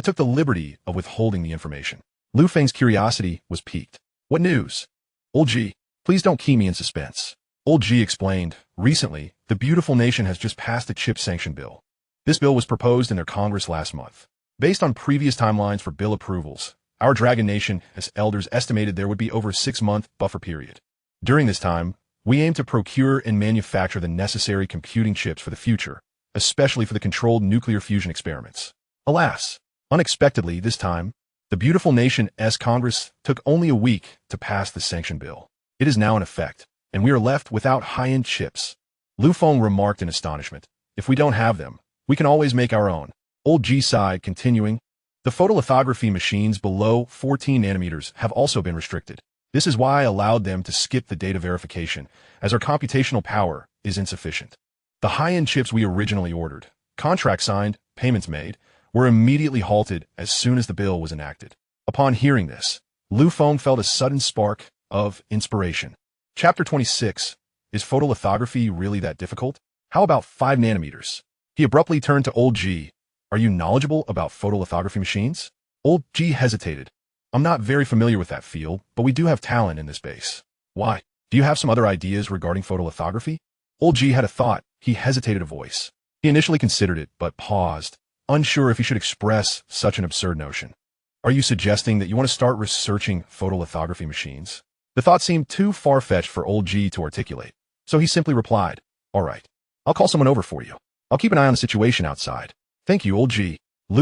took the liberty of withholding the information." Lu Feng's curiosity was piqued. "What news?" "Old G, please don't keep me in suspense." Old G explained, "Recently, the beautiful nation has just passed the chip sanction bill. This bill was proposed in their Congress last month. Based on previous timelines for bill approvals, Our Dragon Nation, as elders, estimated there would be over a 6-month buffer period. During this time, we aim to procure and manufacture the necessary computing chips for the future, especially for the controlled nuclear fusion experiments. Alas, unexpectedly this time, the beautiful nation's Congress took only a week to pass the sanction bill. It is now in effect, and we are left without high-end chips. Fong remarked in astonishment. If we don't have them, we can always make our own. Old G sighed, continuing, the photolithography machines below 14 nanometers have also been restricted. This is why I allowed them to skip the data verification, as our computational power is insufficient. The high-end chips we originally ordered, contracts signed, payments made, were immediately halted as soon as the bill was enacted. Upon hearing this, Fong felt a sudden spark of inspiration. Chapter 26. Is photolithography really that difficult? How about 5 nanometers? He abruptly turned to Old G. Are you knowledgeable about photolithography machines? Old G hesitated. I'm not very familiar with that field, but we do have talent in this base. Why? Do you have some other ideas regarding photolithography? Old G had a thought. He hesitated a voice. He initially considered it, but paused, unsure if he should express such an absurd notion. Are you suggesting that you want to start researching photolithography machines? The thought seemed too far-fetched for Old G to articulate, so he simply replied, all right, I'll call someone over for you. I'll keep an eye on the situation outside. Thank you, Old G.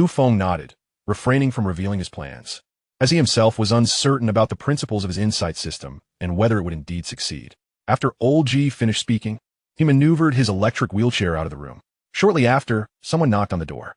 Fong nodded, refraining from revealing his plans, as he himself was uncertain about the principles of his insight system and whether it would indeed succeed. After Old G finished speaking, he maneuvered his electric wheelchair out of the room. Shortly after, someone knocked on the door.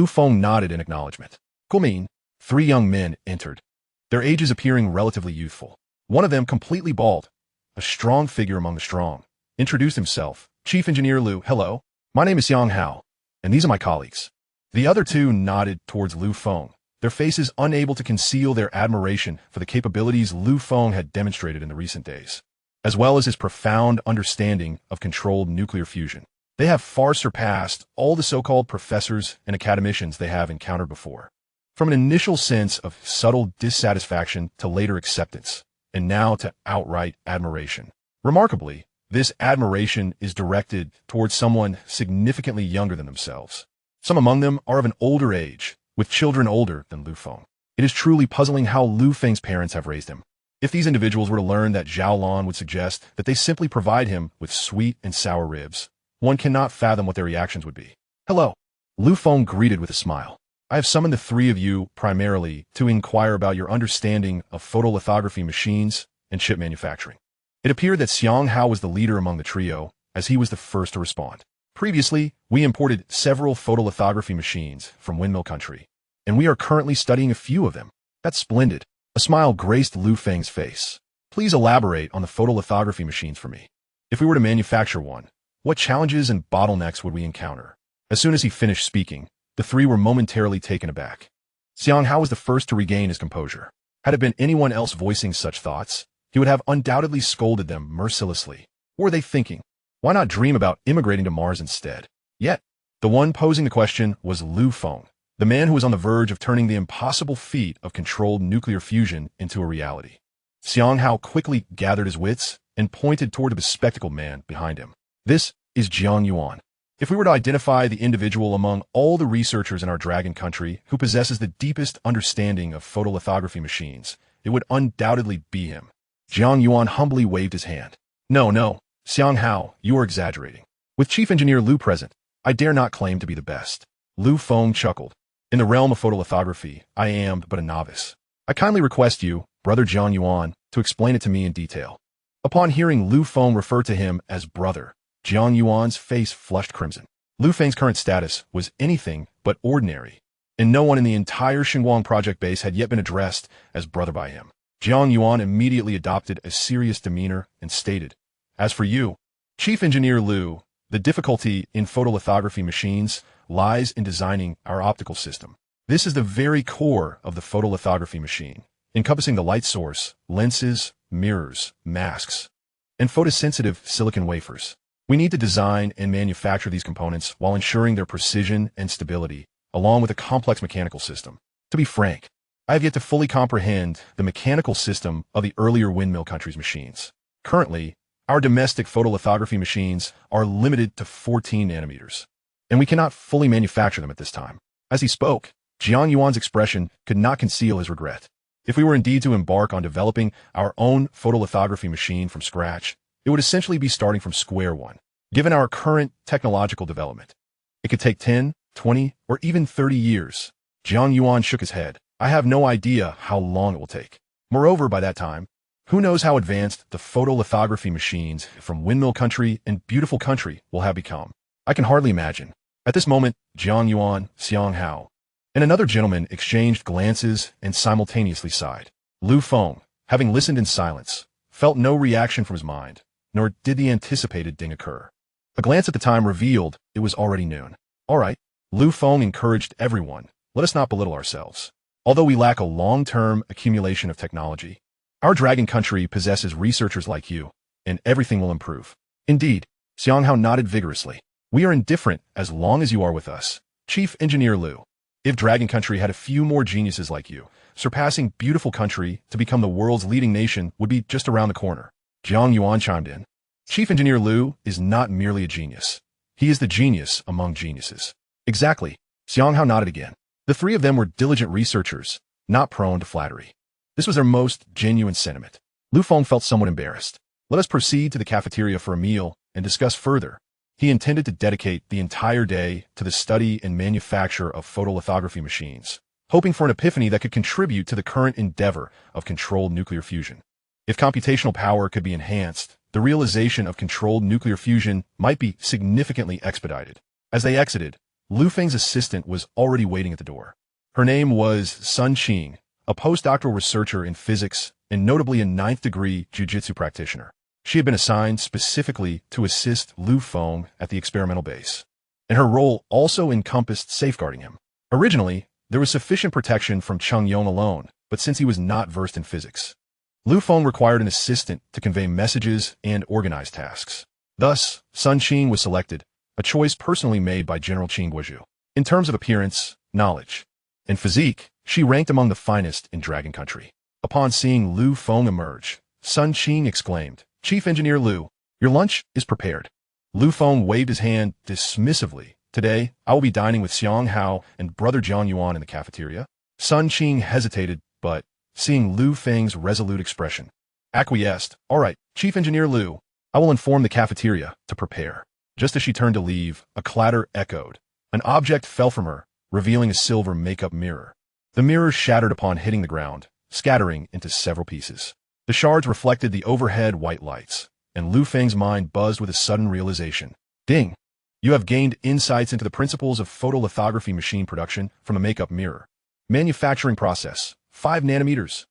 Fong nodded in acknowledgement. Cool. 3 young men entered, their ages appearing relatively youthful. One of them, completely bald, a strong figure among the strong, introduced himself. Chief Engineer Liu, hello. My name is Xiang Hao, and these are my colleagues. The other 2 nodded towards Fong, their faces unable to conceal their admiration for the capabilities Fong had demonstrated in the recent days, as well as his profound understanding of controlled nuclear fusion. They have far surpassed all the so-called professors and academicians they have encountered before. From an initial sense of subtle dissatisfaction to later acceptance, and now to outright admiration. Remarkably, this admiration is directed towards someone significantly younger than themselves. Some among them are of an older age, with children older than Fong. It is truly puzzling how Feng's parents have raised him. If these individuals were to learn that Zhao Lan would suggest that they simply provide him with sweet and sour ribs, one cannot fathom what their reactions would be. Hello. Fong greeted with a smile. I have summoned the 3 of you primarily to inquire about your understanding of photolithography machines and chip manufacturing. It appeared that Xiang Hao was the leader among the trio, as he was the first to respond. Previously, we imported several photolithography machines from Windmill Country, and we are currently studying a few of them. That's splendid. A smile graced Feng's face. Please elaborate on the photolithography machines for me. If we were to manufacture one, what challenges and bottlenecks would we encounter? As soon as he finished speaking, the 3 were momentarily taken aback. Xiang Hao was the first to regain his composure. Had it been anyone else voicing such thoughts, he would have undoubtedly scolded them mercilessly. What were they thinking? Why not dream about immigrating to Mars instead? Yet, the one posing the question was Fong, the man who was on the verge of turning the impossible feat of controlled nuclear fusion into a reality. Xiang Hao quickly gathered his wits and pointed toward the bespectacled man behind him. This is Jiang Yuan. If we were to identify the individual among all the researchers in our dragon country who possesses the deepest understanding of photolithography machines, it would undoubtedly be him. Jiang Yuan humbly waved his hand. No, Xiang Hao, you are exaggerating. With Chief Engineer Liu present, I dare not claim to be the best. Fong chuckled. In the realm of photolithography, I am but a novice. I kindly request you, Brother Jiang Yuan, to explain it to me in detail. Upon hearing Fong refer to him as brother, Jiang Yuan's face flushed crimson. Feng's current status was anything but ordinary, and no one in the entire Xinguang project base had yet been addressed as brother by him. Jiang Yuan immediately adopted a serious demeanor and stated, as for you, Chief Engineer Liu, the difficulty in photolithography machines lies in designing our optical system. This is the very core of the photolithography machine, encompassing the light source, lenses, mirrors, masks, and photosensitive silicon wafers. We need to design and manufacture these components while ensuring their precision and stability, along with a complex mechanical system. To be frank, I have yet to fully comprehend the mechanical system of the earlier Windmill Country's machines. Currently, our domestic photolithography machines are limited to 14 nanometers, and we cannot fully manufacture them at this time. As he spoke, Jiang Yuan's expression could not conceal his regret. If we were indeed to embark on developing our own photolithography machine from scratch, it would essentially be starting from square one. Given our current technological development, it could take 10, 20, or even 30 years. Jiang Yuan shook his head. I have no idea how long it will take. Moreover, by that time, who knows how advanced the photolithography machines from Windmill Country and Beautiful Country will have become. I can hardly imagine. At this moment, Jiang Yuan, Xiang Hao, and another gentleman exchanged glances and simultaneously sighed. Lu Feng, having listened in silence, felt no reaction from his mind, nor did the anticipated ding occur. A glance at the time revealed it was already noon. All right, Lu Feng encouraged everyone. Let us not belittle ourselves. Although we lack a long-term accumulation of technology, our dragon country possesses researchers like you, and everything will improve. Indeed, Xiang Hao nodded vigorously. We are indifferent as long as you are with us. Chief Engineer Lu. If Dragon Country had a few more geniuses like you, surpassing Beautiful Country to become the world's leading nation would be just around the corner. Jiang Yuan chimed in. Chief Engineer Lu is not merely a genius. He is the genius among geniuses. Exactly. Xiang Hao nodded again. The three of them were diligent researchers, not prone to flattery. This was their most genuine sentiment. Lu Feng felt somewhat embarrassed. Let us proceed to the cafeteria for a meal and discuss further. He intended to dedicate the entire day to the study and manufacture of photolithography machines, hoping for an epiphany that could contribute to the current endeavor of controlled nuclear fusion. If computational power could be enhanced, the realization of controlled nuclear fusion might be significantly expedited. As they exited, Lu Feng's assistant was already waiting at the door. Her name was Sun Qing, a postdoctoral researcher in physics and notably a 9th-degree jiu-jitsu practitioner. She had been assigned specifically to assist Lu Feng at the experimental base, and her role also encompassed safeguarding him. Originally, there was sufficient protection from Cheng Yong alone, but since he was not versed in physics, Lu Feng required an assistant to convey messages and organize tasks. Thus, Sun Qing was selected, a choice personally made by General Qing Guozhu. In terms of appearance, knowledge, and physique, she ranked among the finest in Dragon Country. Upon seeing Lu Feng emerge, Sun Qing exclaimed, Chief Engineer Lu, your lunch is prepared. Lu Feng waved his hand dismissively. Today, I will be dining with Xiang Hao and Brother Jiang Yuan in the cafeteria. Sun Qing hesitated, but, seeing Lu Feng's resolute expression, acquiesced. All right, Chief Engineer Lu, I will inform the cafeteria to prepare. Just as she turned to leave, a clatter echoed. An object fell from her, revealing a silver makeup mirror. The mirror shattered upon hitting the ground, scattering into several pieces. The shards reflected the overhead white lights, and Lu Feng's mind buzzed with a sudden realization. Ding! You have gained insights into the principles of photolithography machine production from a makeup mirror. Manufacturing process, 5 nanometers.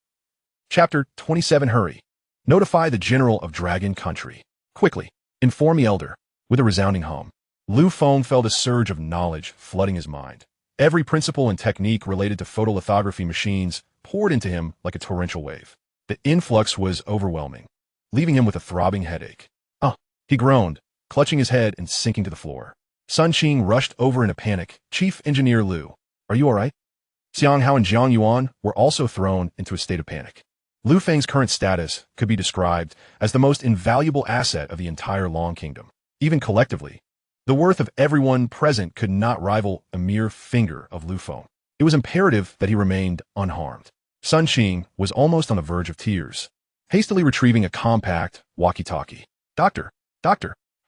Chapter 27 Hurry. Notify the General of Dragon Country. Quickly. Inform the Elder. With a resounding hum, Lu Feng felt a surge of knowledge flooding his mind. Every principle and technique related to photolithography machines poured into him like a torrential wave. The influx was overwhelming, leaving him with a throbbing headache. He groaned, clutching his head and sinking to the floor. Sun Qing rushed over in a panic. Chief Engineer Lu, are you all right? Xiang Hao and Jiang Yuan were also thrown into a state of panic. Lu Feng's current status could be described as the most invaluable asset of the entire Long Kingdom. Even collectively, the worth of everyone present could not rival a mere finger of Lu Feng. It was imperative that he remained unharmed. Sun Qing was almost on the verge of tears, hastily retrieving a compact walkie-talkie. Doctor,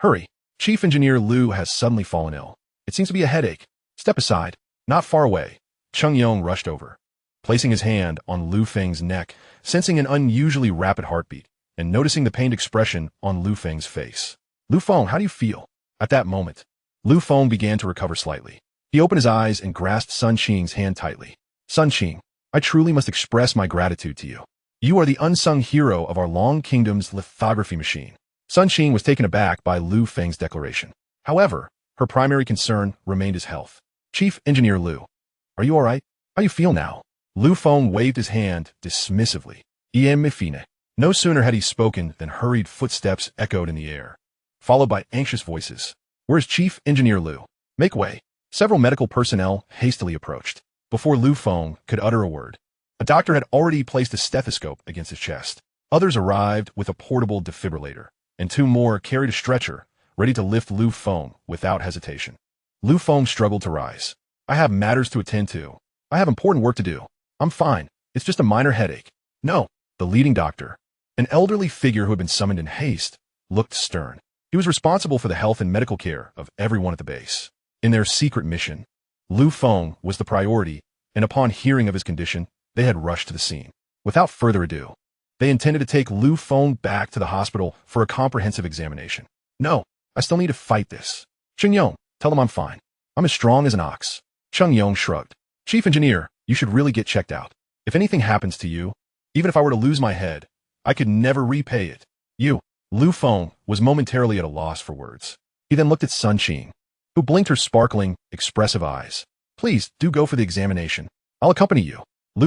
hurry. Chief Engineer Lu has suddenly fallen ill. It seems to be a headache. Step aside. Not far away. Cheng Yong rushed over, placing his hand on Lu Feng's neck, sensing an unusually rapid heartbeat, and noticing the pained expression on Lu Feng's face. Lu Feng, how do you feel? At that moment, Lu Feng began to recover slightly. He opened his eyes and grasped Sun Qing's hand tightly. Sun Qing, I truly must express my gratitude to you. You are the unsung hero of our Long Kingdom's lithography machine. Sun Qing was taken aback by Lu Feng's declaration. However, her primary concern remained his health. Chief Engineer Lu, are you all right? How do you feel now? Lu Feng waved his hand dismissively. "Iem fine." No sooner had he spoken than hurried footsteps echoed in the air, followed by anxious voices. Where's Chief Engineer Lu? Make way. Several medical personnel hastily approached. Before Lu Feng could utter a word, a doctor had already placed a stethoscope against his chest. Others arrived with a portable defibrillator, and 2 more carried a stretcher, ready to lift Lu Feng without hesitation. Lu Feng struggled to rise. I have matters to attend to. I have important work to do. I'm fine. It's just a minor headache. No, the leading doctor, an elderly figure who had been summoned in haste, looked stern. He was responsible for the health and medical care of everyone at the base. In their secret mission, Feng was the priority, and upon hearing of his condition, they had rushed to the scene. Without further ado, they intended to take Feng back to the hospital for a comprehensive examination. No, I still need to fight this. Chung Yong, tell him I'm fine. I'm as strong as an ox. Chung Yong shrugged. Chief Engineer, you should really get checked out. If anything happens to you, even if I were to lose my head, I could never repay it. Feng was momentarily at a loss for words. He then looked at Sun Qing, who blinked her sparkling, expressive eyes. Please, do go for the examination. I'll accompany you.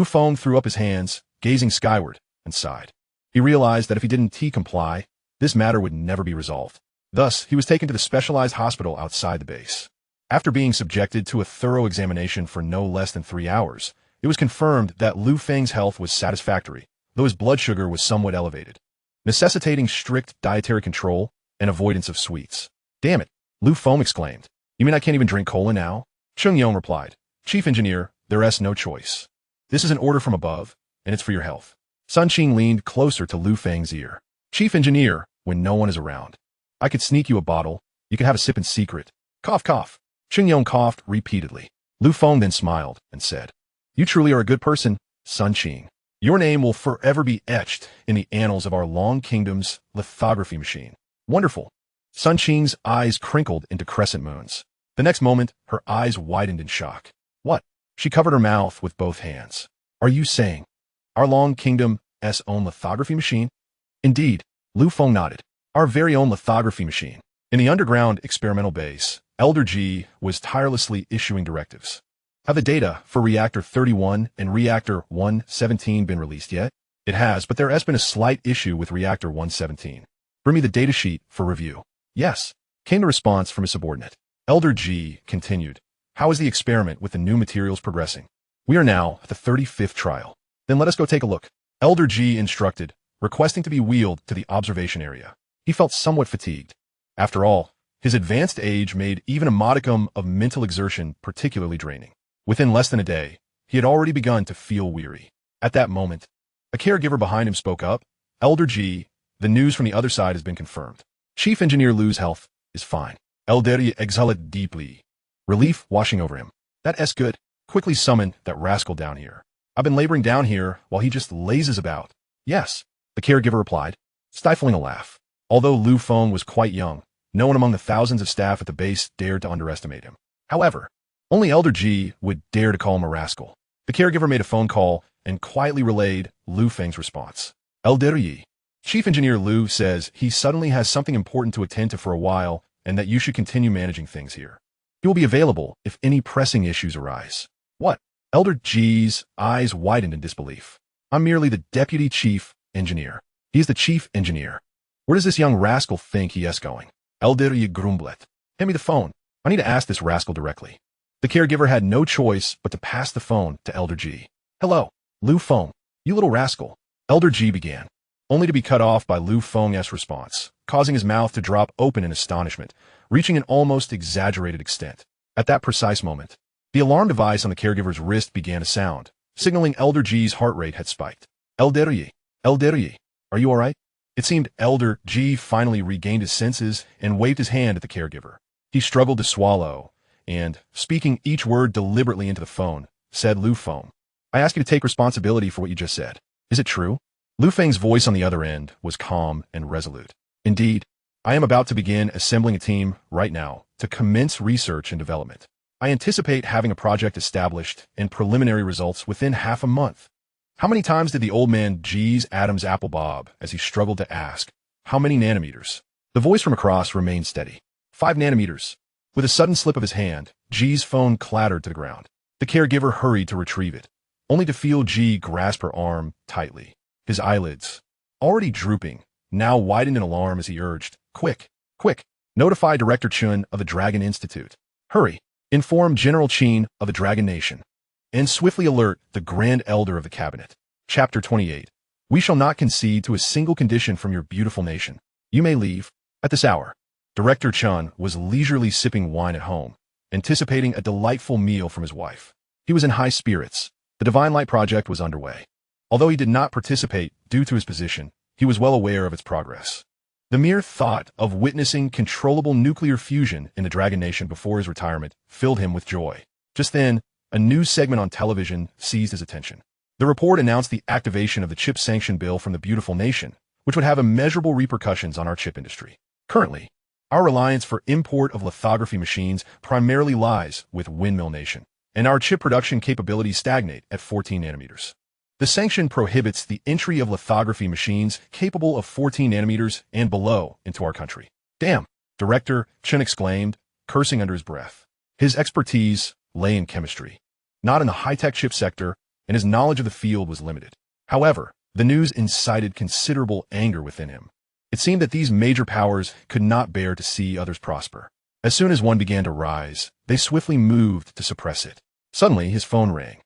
Feng threw up his hands, gazing skyward, and sighed. He realized that if he didn't comply, this matter would never be resolved. Thus, he was taken to the specialized hospital outside the base. After being subjected to a thorough examination for no less than 3 hours, it was confirmed that Feng's health was satisfactory, though his blood sugar was somewhat elevated, necessitating strict dietary control and avoidance of sweets. Damn it, Feng exclaimed. You mean I can't even drink cola now? Chung Yong replied. Chief Engineer, there is no choice. This is an order from above, and it's for your health. Sun Qing leaned closer to Feng's ear. Chief Engineer, when no one is around, I could sneak you a bottle. You could have a sip in secret. Cough, cough. Chung Yong coughed repeatedly. Feng then smiled and said, You truly are a good person, Sun Qing. Your name will forever be etched in the annals of our Long Kingdom's lithography machine. Wonderful. Sun Qing's eyes crinkled into crescent moons. The next moment, her eyes widened in shock. What? She covered her mouth with both hands. Are you saying our Long Kingdom's own lithography machine? Indeed, Feng nodded. Our very own lithography machine. In the underground experimental base, Elder G was tirelessly issuing directives. Have the data for Reactor 31 and Reactor 117 been released yet? It has, but there has been a slight issue with Reactor 117. Bring me the datasheet for review. Yes, came the response from his subordinate. Elder G continued. How is the experiment with the new materials progressing? We are now at the 35th trial. Then let us go take a look. Elder G instructed, requesting to be wheeled to the observation area. He felt somewhat fatigued. After all, his advanced age made even a modicum of mental exertion particularly draining. Within less than a day, he had already begun to feel weary. At that moment, a caregiver behind him spoke up. Elder G, the news from the other side has been confirmed. Chief Engineer Lu's health is fine. Elder G exhaled deeply, relief washing over him. That's good. Quickly summon that rascal down here. I've been laboring down here while he just lazes about. Yes, the caregiver replied, stifling a laugh. Although Feng was quite young, no one among the thousands of staff at the base dared to underestimate him. However, only Elder G would dare to call him a rascal. The caregiver made a phone call and quietly relayed Feng's response. Elder G, Chief Engineer Lu says he suddenly has something important to attend to for a while and that you should continue managing things here. He will be available if any pressing issues arise. What? Elder G's eyes widened in disbelief. I'm merely the Deputy Chief Engineer. He's the Chief Engineer. Where does this young rascal think he is going? Elder G grumbled. Hand me the phone. I need to ask this rascal directly. The caregiver had no choice but to pass the phone to Elder G. Hello, Feng, you little rascal. Elder G began, only to be cut off by Feng's response, causing his mouth to drop open in astonishment, reaching an almost exaggerated extent. At that precise moment, the alarm device on the caregiver's wrist began to sound, signaling Elder G's heart rate had spiked. Elder G, are you all right? It seemed Elder G finally regained his senses and waved his hand at the caregiver. He struggled to swallow and, speaking each word deliberately into the phone, said, Feng, I ask you to take responsibility for what you just said. Is it true? Feng's voice on the other end was calm and resolute. Indeed, I am about to begin assembling a team right now to commence research and development. I anticipate having a project established and preliminary results within half a month. How many times did the old man G's Adam's apple bob as he struggled to ask, how many nanometers? The voice from across remained steady. 5 nanometers. With a sudden slip of his hand, G's phone clattered to the ground. The caregiver hurried to retrieve it, only to feel G grasp her arm tightly. His eyelids, already drooping, now widened in alarm as he urged, quick, notify Director Chun of the Dragon Institute. Hurry, inform General Qin of the Dragon Nation, and swiftly alert the Grand Elder of the Cabinet. Chapter 28. We shall not concede to a single condition from your beautiful nation. You may leave at this hour. Director Chun was leisurely sipping wine at home, anticipating a delightful meal from his wife. He was in high spirits. The Divine Light project was underway. Although he did not participate due to his position, he was well aware of its progress. The mere thought of witnessing controllable nuclear fusion in the Dragon Nation before his retirement filled him with joy. Just then, a news segment on television seized his attention. The report announced the activation of the chip sanction bill from the beautiful nation, which would have immeasurable repercussions on our chip industry. Currently, our reliance for import of lithography machines primarily lies with Windmill Nation, and our chip production capabilities stagnate at 14 nanometers. The sanction prohibits the entry of lithography machines capable of 14 nanometers and below into our country. Damn, Director Chen exclaimed, cursing under his breath. His expertise lay in chemistry, not in the high-tech chip sector, and his knowledge of the field was limited. However, the news incited considerable anger within him. It seemed that these major powers could not bear to see others prosper. As soon as one began to rise, they swiftly moved to suppress it. Suddenly, his phone rang.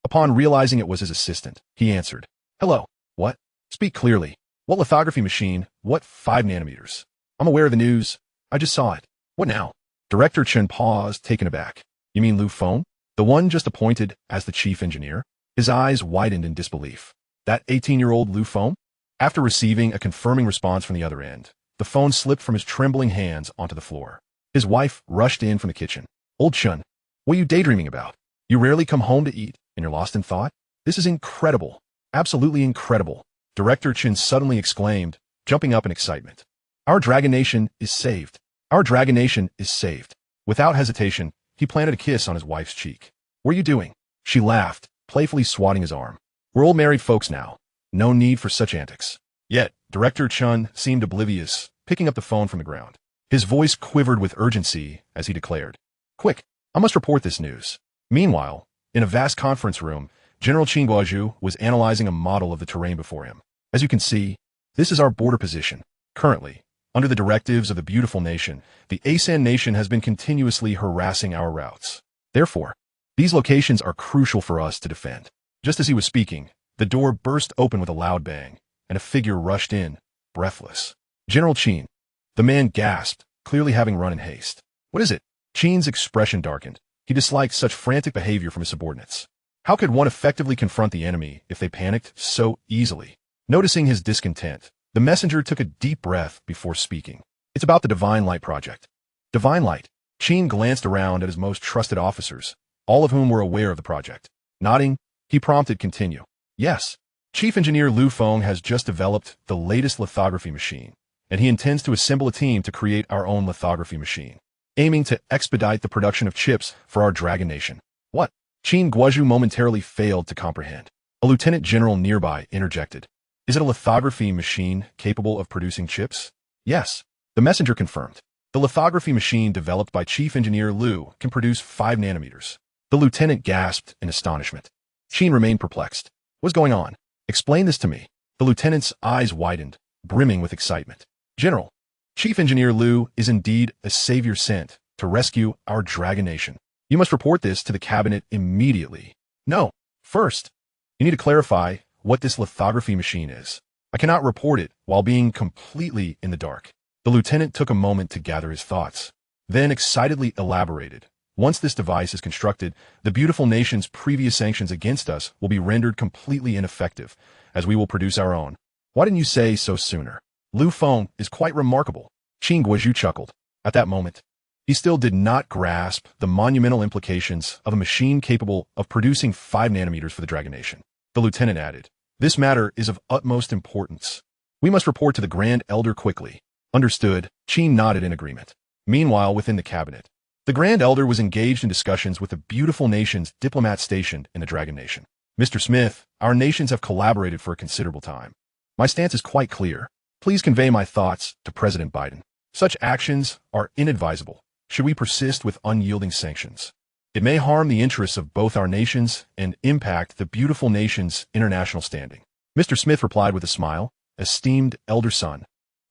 Upon realizing it was his assistant, he answered. Hello. What? Speak clearly. What lithography machine? What 5 nanometers? I'm aware of the news. I just saw it. What now? Director Chen paused, taken aback. You mean Feng? The one just appointed as the chief engineer? His eyes widened in disbelief. That 18-year-old Feng? After receiving a confirming response from the other end, the phone slipped from his trembling hands onto the floor. His wife rushed in from the kitchen. Old Chun, what are you daydreaming about? You rarely come home to eat, and you're lost in thought? This is incredible. Absolutely incredible. Director Chen suddenly exclaimed, jumping up in excitement. Our Dragon Nation is saved. Our Dragon Nation is saved. Without hesitation, he planted a kiss on his wife's cheek. What are you doing? She laughed, playfully swatting his arm. We're old married folks now. No need for such antics. Yet, Director Chun seemed oblivious, picking up the phone from the ground. His voice quivered with urgency as he declared, Quick, I must report this news. Meanwhile, in a vast conference room, General Qin Guozhu was analyzing a model of the terrain before him. As you can see, this is our border position. Currently, under the directives of the beautiful nation, the Asan nation has been continuously harassing our routes. Therefore, these locations are crucial for us to defend. Just as he was speaking, the door burst open with a loud bang, and a figure rushed in, breathless. General Qin. The man gasped, clearly having run in haste. What is it? Qin's expression darkened. He disliked such frantic behavior from his subordinates. How could one effectively confront the enemy if they panicked so easily? Noticing his discontent, the messenger took a deep breath before speaking. It's about the Divine Light project. Divine Light. Qin glanced around at his most trusted officers, all of whom were aware of the project. Nodding, he prompted continue. Yes, Chief Engineer Feng has just developed the latest lithography machine, and he intends to assemble a team to create our own lithography machine, aiming to expedite the production of chips for our Dragon Nation. What? Qin Guozhu momentarily failed to comprehend. A lieutenant general nearby interjected. Is it a lithography machine capable of producing chips? Yes, the messenger confirmed. The lithography machine developed by Chief Engineer Liu can produce 5 nanometers. The lieutenant gasped in astonishment. Qin remained perplexed. What's going on? Explain this to me. The lieutenant's eyes widened, brimming with excitement. General, Chief Engineer Liu is indeed a savior sent to rescue our Dragon Nation. You must report this to the cabinet immediately. No, first, you need to clarify what this lithography machine is. I cannot report it while being completely in the dark. The lieutenant took a moment to gather his thoughts, then excitedly elaborated. Once this device is constructed, the beautiful nation's previous sanctions against us will be rendered completely ineffective, as we will produce our own. Why didn't you say so sooner? Feng is quite remarkable. Qin Guozhu chuckled. At that moment, he still did not grasp the monumental implications of a machine capable of producing 5 nanometers for the Dragon Nation. The lieutenant added, This matter is of utmost importance. We must report to the Grand Elder quickly. Understood. Qin nodded in agreement. Meanwhile, within the cabinet, the Grand Elder was engaged in discussions with the beautiful nation's diplomat stationed in the Dragon Nation. Mr. Smith, our nations have collaborated for a considerable time. My stance is quite clear. Please convey my thoughts to President Biden. Such actions are inadvisable should we persist with unyielding sanctions. It may harm the interests of both our nations and impact the beautiful nation's international standing. Mr. Smith replied with a smile, Esteemed elder son,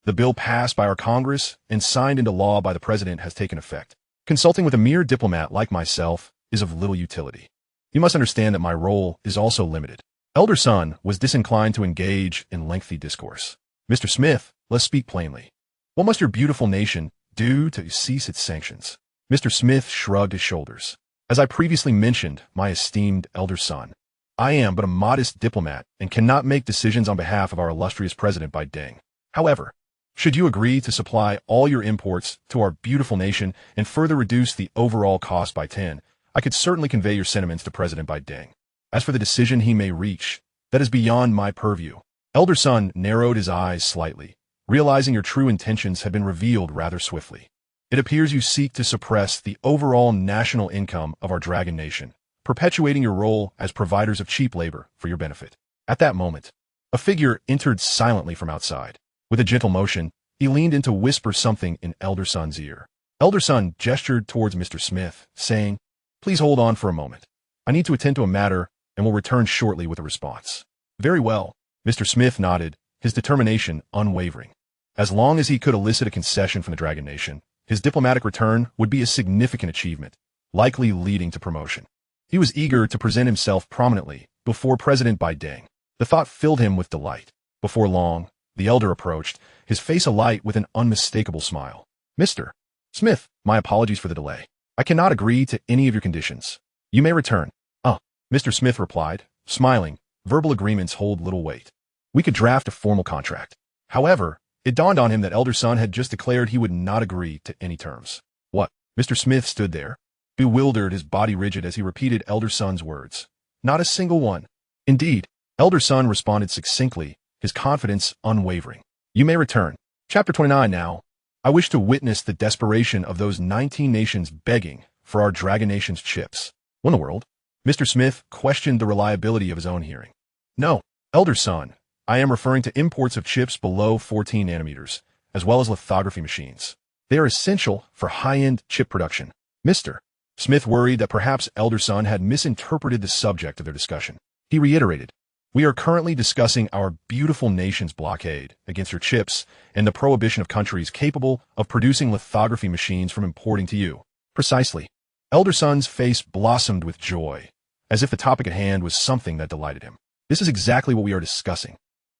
the bill passed by our Congress and signed into law by the President has taken effect. Consulting with a mere diplomat like myself is of little utility. You must understand that my role is also limited. Elder son was disinclined to engage in lengthy discourse. Mr. Smith, let's speak plainly. What must your beautiful nation do to cease its sanctions? Mr. Smith shrugged his shoulders. As I previously mentioned, my esteemed elder son, I am but a modest diplomat and cannot make decisions on behalf of our illustrious president by Deng. However, should you agree to supply all your imports to our beautiful nation and further reduce the overall cost by 10, I could certainly convey your sentiments to President Bai Deng. As for the decision he may reach, that is beyond my purview. Elder Son narrowed his eyes slightly, realizing your true intentions had been revealed rather swiftly. It appears you seek to suppress the overall national income of our dragon nation, perpetuating your role as providers of cheap labor for your benefit. At that moment, a figure entered silently from outside. With a gentle motion, he leaned in to whisper something in Elder Son's ear. Elder Son gestured towards Mr. Smith, saying, "Please hold on for a moment. I need to attend to a matter and will return shortly with a response." "Very well." Mr. Smith nodded, his determination unwavering. As long as he could elicit a concession from the Dragon Nation, his diplomatic return would be a significant achievement, likely leading to promotion. He was eager to present himself prominently before President Bai Deng. The thought filled him with delight. Before long, the elder approached, his face alight with an unmistakable smile. "Mr. Smith, my apologies for the delay. I cannot agree to any of your conditions. You may return." Mr. Smith replied, smiling. Verbal agreements hold little weight. We could draft a formal contract. However, it dawned on him that Elder Son had just declared he would not agree to any terms. What? Mr. Smith stood there, bewildered, his body rigid as he repeated Elder Son's words. Not a single one. Indeed, Elder Son responded succinctly, his confidence unwavering. "You may return." Chapter 29 now. I wish to witness the desperation of those 19 nations begging for our Dragon Nation's chips. What in the world? Mr. Smith questioned the reliability of his own hearing. "No, Elder Son, I am referring to imports of chips below 14 nanometers, as well as lithography machines. They are essential for high-end chip production." Mr. Smith worried that perhaps Elder Son had misinterpreted the subject of their discussion. He reiterated, "We are currently discussing our beautiful nation's blockade against your chips and the prohibition of countries capable of producing lithography machines from importing to you." Precisely. Elder Son's face blossomed with joy, as if the topic at hand was something that delighted him. "This is exactly what we are discussing.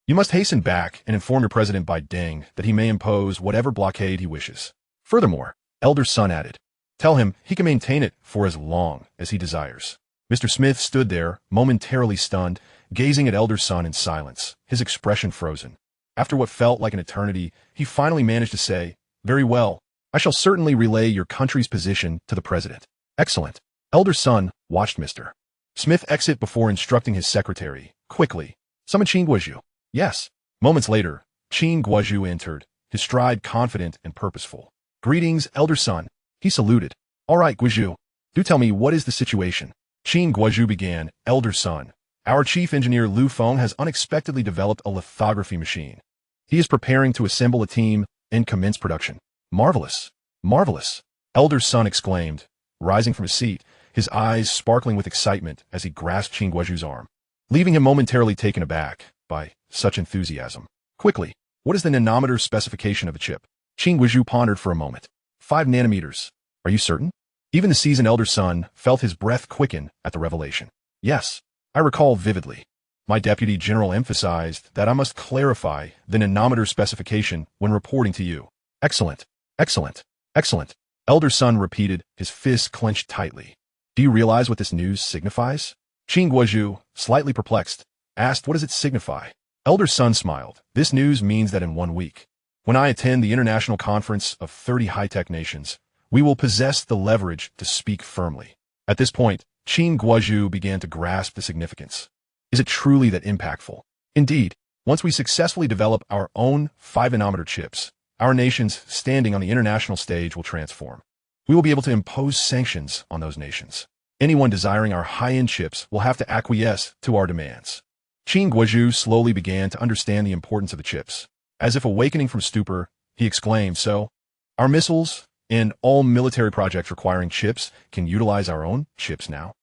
You must hasten back and inform your President Bai Deng that he may impose whatever blockade he wishes. Furthermore," Elder Son added, "tell him he can maintain it for as long as he desires." Mr. Smith stood there, momentarily stunned, gazing at Elder Son in silence, his expression frozen. After what felt like an eternity, he finally managed to say, "Very well. I shall certainly relay your country's position to the President." "Excellent." Elder Son watched Mr. Smith exit before instructing his secretary, quickly, "Summon Qin Guozhu." "Yes." Moments later, Qin Guozhu entered, his stride confident and purposeful. "Greetings, Elder Son." He saluted. "All right, Guozhu. Do tell me, what is the situation?" Qin Guozhu began, "Elder Son, our chief engineer Lu Feng has unexpectedly developed a lithography machine. He is preparing to assemble a team and commence production." "Marvelous. Marvelous." Elder Son exclaimed, rising from his seat, his eyes sparkling with excitement as he grasped Qin Guozhu's arm, leaving him momentarily taken aback by such enthusiasm. "Quickly, what is the nanometer specification of a chip?" Qin Guozhu pondered for a moment. 5 nanometers. "Are you certain?" Even the seasoned Elder Son felt his breath quicken at the revelation. "Yes, I recall vividly. My deputy general emphasized that I must clarify the nanometer specification when reporting to you." "Excellent, excellent, excellent," Elder Son repeated, his fists clenched tightly. "Do you realize what this news signifies?" Qin Guozhu, slightly perplexed, asked, "What does it signify?" Elder Son smiled. "This news means that in 1 week, when I attend the International Conference of 30 high-tech nations, we will possess the leverage to speak firmly." At this point, Qin Guozhu began to grasp the significance. Is it truly that impactful? Indeed, once we successfully develop our own 5-nanometer chips, our nation's standing on the international stage will transform. We will be able to impose sanctions on those nations. Anyone desiring our high-end chips will have to acquiesce to our demands. Qin Guozhu slowly began to understand the importance of the chips. As if awakening from stupor, he exclaimed, "So, our missiles and all military projects requiring chips can utilize our own chips now?"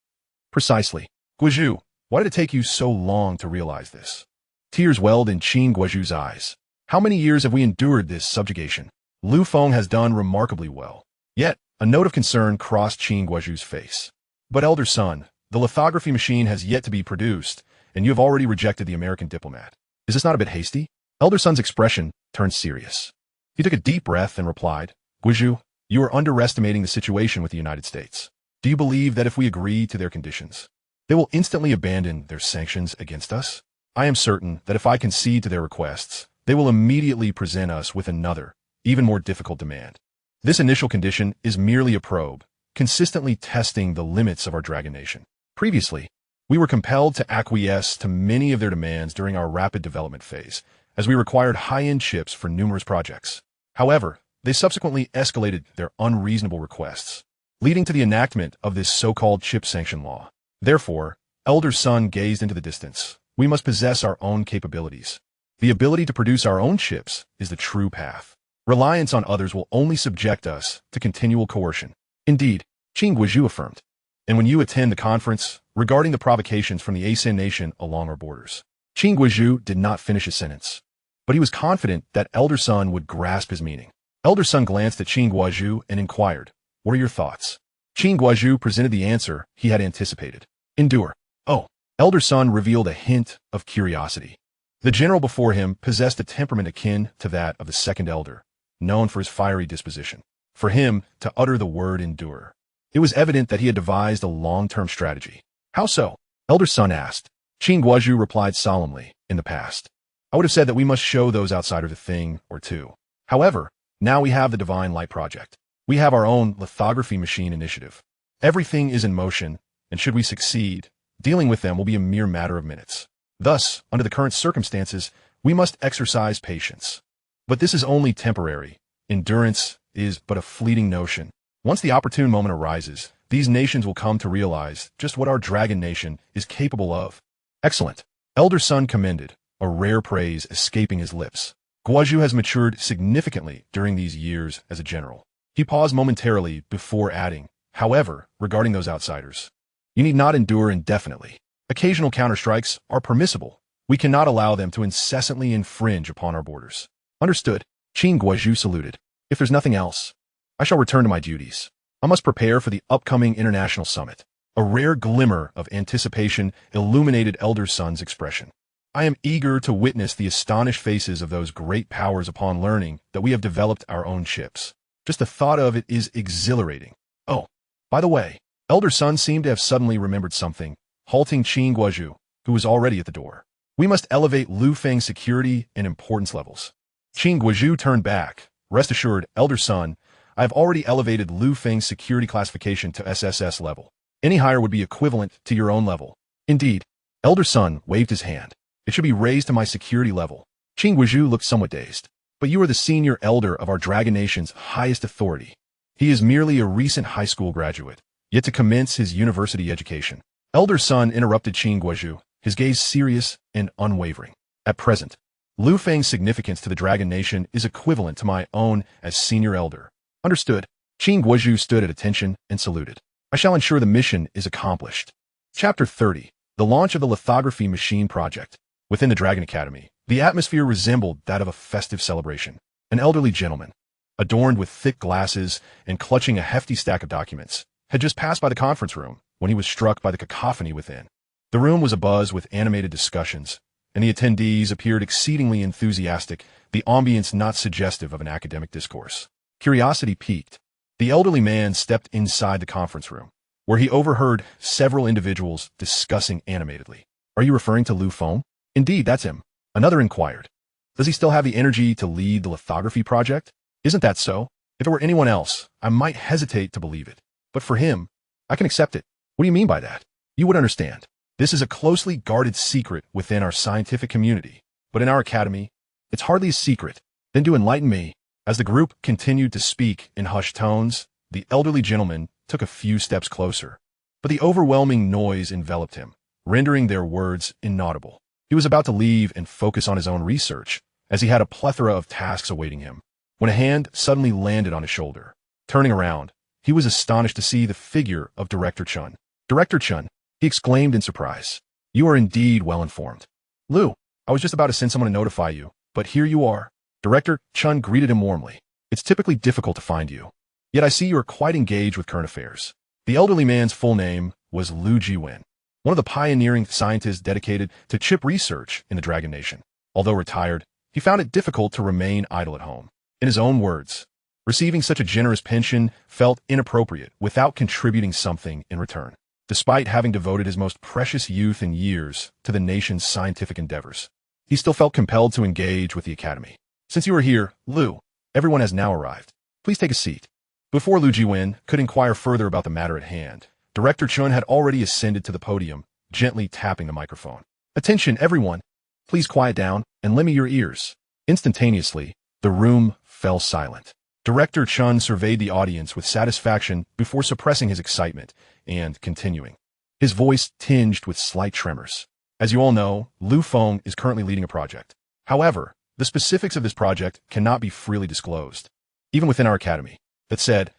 "Precisely." "Guozhu, why did it take you so long to realize this?" Tears welled in Qin Guozhu's eyes. "How many years have we endured this subjugation?" Lu Feng has done remarkably well. Yet, a note of concern crossed Qin Guozhu's face. "But Elder Son, the lithography machine has yet to be produced, and you have already rejected the American diplomat. Is this not a bit hasty?" Elder Son's expression turned serious. He took a deep breath and replied, "Guozhu, you are underestimating the situation with the United States. Do you believe that if we agree to their conditions, They will instantly abandon their sanctions against us. I am certain that if I concede to their requests, they will immediately present us with another, even more difficult demand. This initial condition is merely a probe, consistently testing the limits of our Dragon Nation. Previously, we were compelled to acquiesce to many of their demands during our rapid development phase, as we required high-end chips for numerous projects. However, they subsequently escalated their unreasonable requests, leading to the enactment of this so-called chip sanction law. Therefore, Elder Sun gazed into the distance. We must possess our own capabilities. The ability to produce our own chips is the true path. Reliance on others will only subject us to continual coercion. Indeed, Qin Guizhu affirmed. And when you attend the conference regarding the provocations from the Asen Nation along our borders. Qin Guizhu did not finish his sentence, but he was confident that Elder Sun would grasp his meaning. Elder Sun glanced at Qin Guizhu and inquired, "What are your thoughts?" Qin Guizhu presented the answer he had anticipated. "Endure." Oh, Elder Sun revealed a hint of curiosity. The general before him possessed a temperament akin to that of the second elder, known for his fiery disposition. For him to utter the word endure, it was evident that he had devised a long-term strategy. How so? Elder Sun asked. Qin Guizhu replied solemnly, "In the past, I would have said that we must show those outsiders a thing or two. However, now we have the Divine Light Project. We have our own lithography machine initiative. Everything is in motion, and should we succeed, dealing with them will be a mere matter of minutes. Thus, under the current circumstances, we must exercise patience. But this is only temporary. Endurance is but a fleeting notion. Once the opportune moment arises, these nations will come to realize just what our Dragon Nation is capable of." Excellent. Elder Sun commended, a rare praise escaping his lips. Guizhu has matured significantly during these years as a general. He paused momentarily before adding, "However, regarding those outsiders, you need not endure indefinitely. Occasional counterstrikes are permissible. We cannot allow them to incessantly infringe upon our borders." Understood. Qin Guizhu saluted. "If there's nothing else, I shall return to my duties. I must prepare for the upcoming international summit." A rare glimmer of anticipation illuminated Elder Sun's expression. "I am eager to witness the astonished faces of those great powers upon learning that we have developed our own chips. Just the thought of it is exhilarating. Oh, by the way," Elder Sun seemed to have suddenly remembered something, halting Qin Guizhu, who was already at the door. "We must elevate Lu Feng's security and importance levels." Qin Guizhu turned back. "Rest assured, Elder Sun, I have already elevated Lu Feng's security classification to SSS level. Any higher would be equivalent to your own level." "Indeed." Elder Sun waved his hand. "It should be raised to my security level." Qin Guizhu looked somewhat dazed. "But you are the senior elder of our Dragon Nation's highest authority. He is merely a recent high school graduate, yet to commence his university education." Elder Sun interrupted Qin Guizhu, his gaze serious and unwavering. "At present, Lu Feng's significance to the Dragon Nation is equivalent to my own as senior elder." Understood. Qin Guizhu stood at attention and saluted. "I shall ensure the mission is accomplished." Chapter 30. The launch of the lithography machine project. Within the Dragon Academy, the atmosphere resembled that of a festive celebration. An elderly gentleman, adorned with thick glasses and clutching a hefty stack of documents, had just passed by the conference room when he was struck by the cacophony within. The room was abuzz with animated discussions, and the attendees appeared exceedingly enthusiastic, the ambience not suggestive of an academic discourse. Curiosity piqued. The elderly man stepped inside the conference room, where he overheard several individuals discussing animatedly. "Are you referring to Lu Feng?" "Indeed, that's him." Another inquired. "Does he still have the energy to lead the lithography project?" "Isn't that so? If it were anyone else, I might hesitate to believe it. But for him, I can accept it." "What do you mean by that?" "You would understand. This is a closely guarded secret within our scientific community. But in our academy, it's hardly a secret." "Then do enlighten me." As the group continued to speak in hushed tones, the elderly gentleman took a few steps closer. But the overwhelming noise enveloped him, rendering their words inaudible. He was about to leave and focus on his own research, as he had a plethora of tasks awaiting him, when a hand suddenly landed on his shoulder. Turning around, he was astonished to see the figure of Director Chun. "Director Chun," he exclaimed in surprise. "You are indeed well informed." "Lu, I was just about to send someone to notify you, but here you are." Director Chun greeted him warmly. "It's typically difficult to find you. Yet I see you are quite engaged with current affairs." The elderly man's full name was Lu Jiwen, one of the pioneering scientists dedicated to chip research in the Dragon Nation. Although retired, he found it difficult to remain idle at home. In his own words, receiving such a generous pension felt inappropriate without contributing something in return. Despite having devoted his most precious youth and years to the nation's scientific endeavors, he still felt compelled to engage with the academy. Since you are here, Lu, everyone has now arrived. Please take a seat. Before Lu Jiwen could inquire further about the matter at hand, Director Chun had already ascended to the podium, gently tapping the microphone. Attention, everyone. Please quiet down and lend me your ears. Instantaneously, the room fell silent. Director Chun surveyed the audience with satisfaction before suppressing his excitement and continuing. His voice tinged with slight tremors. As you all know, Fong is currently leading a project. However, the specifics of this project cannot be freely disclosed, even within our academy. That said,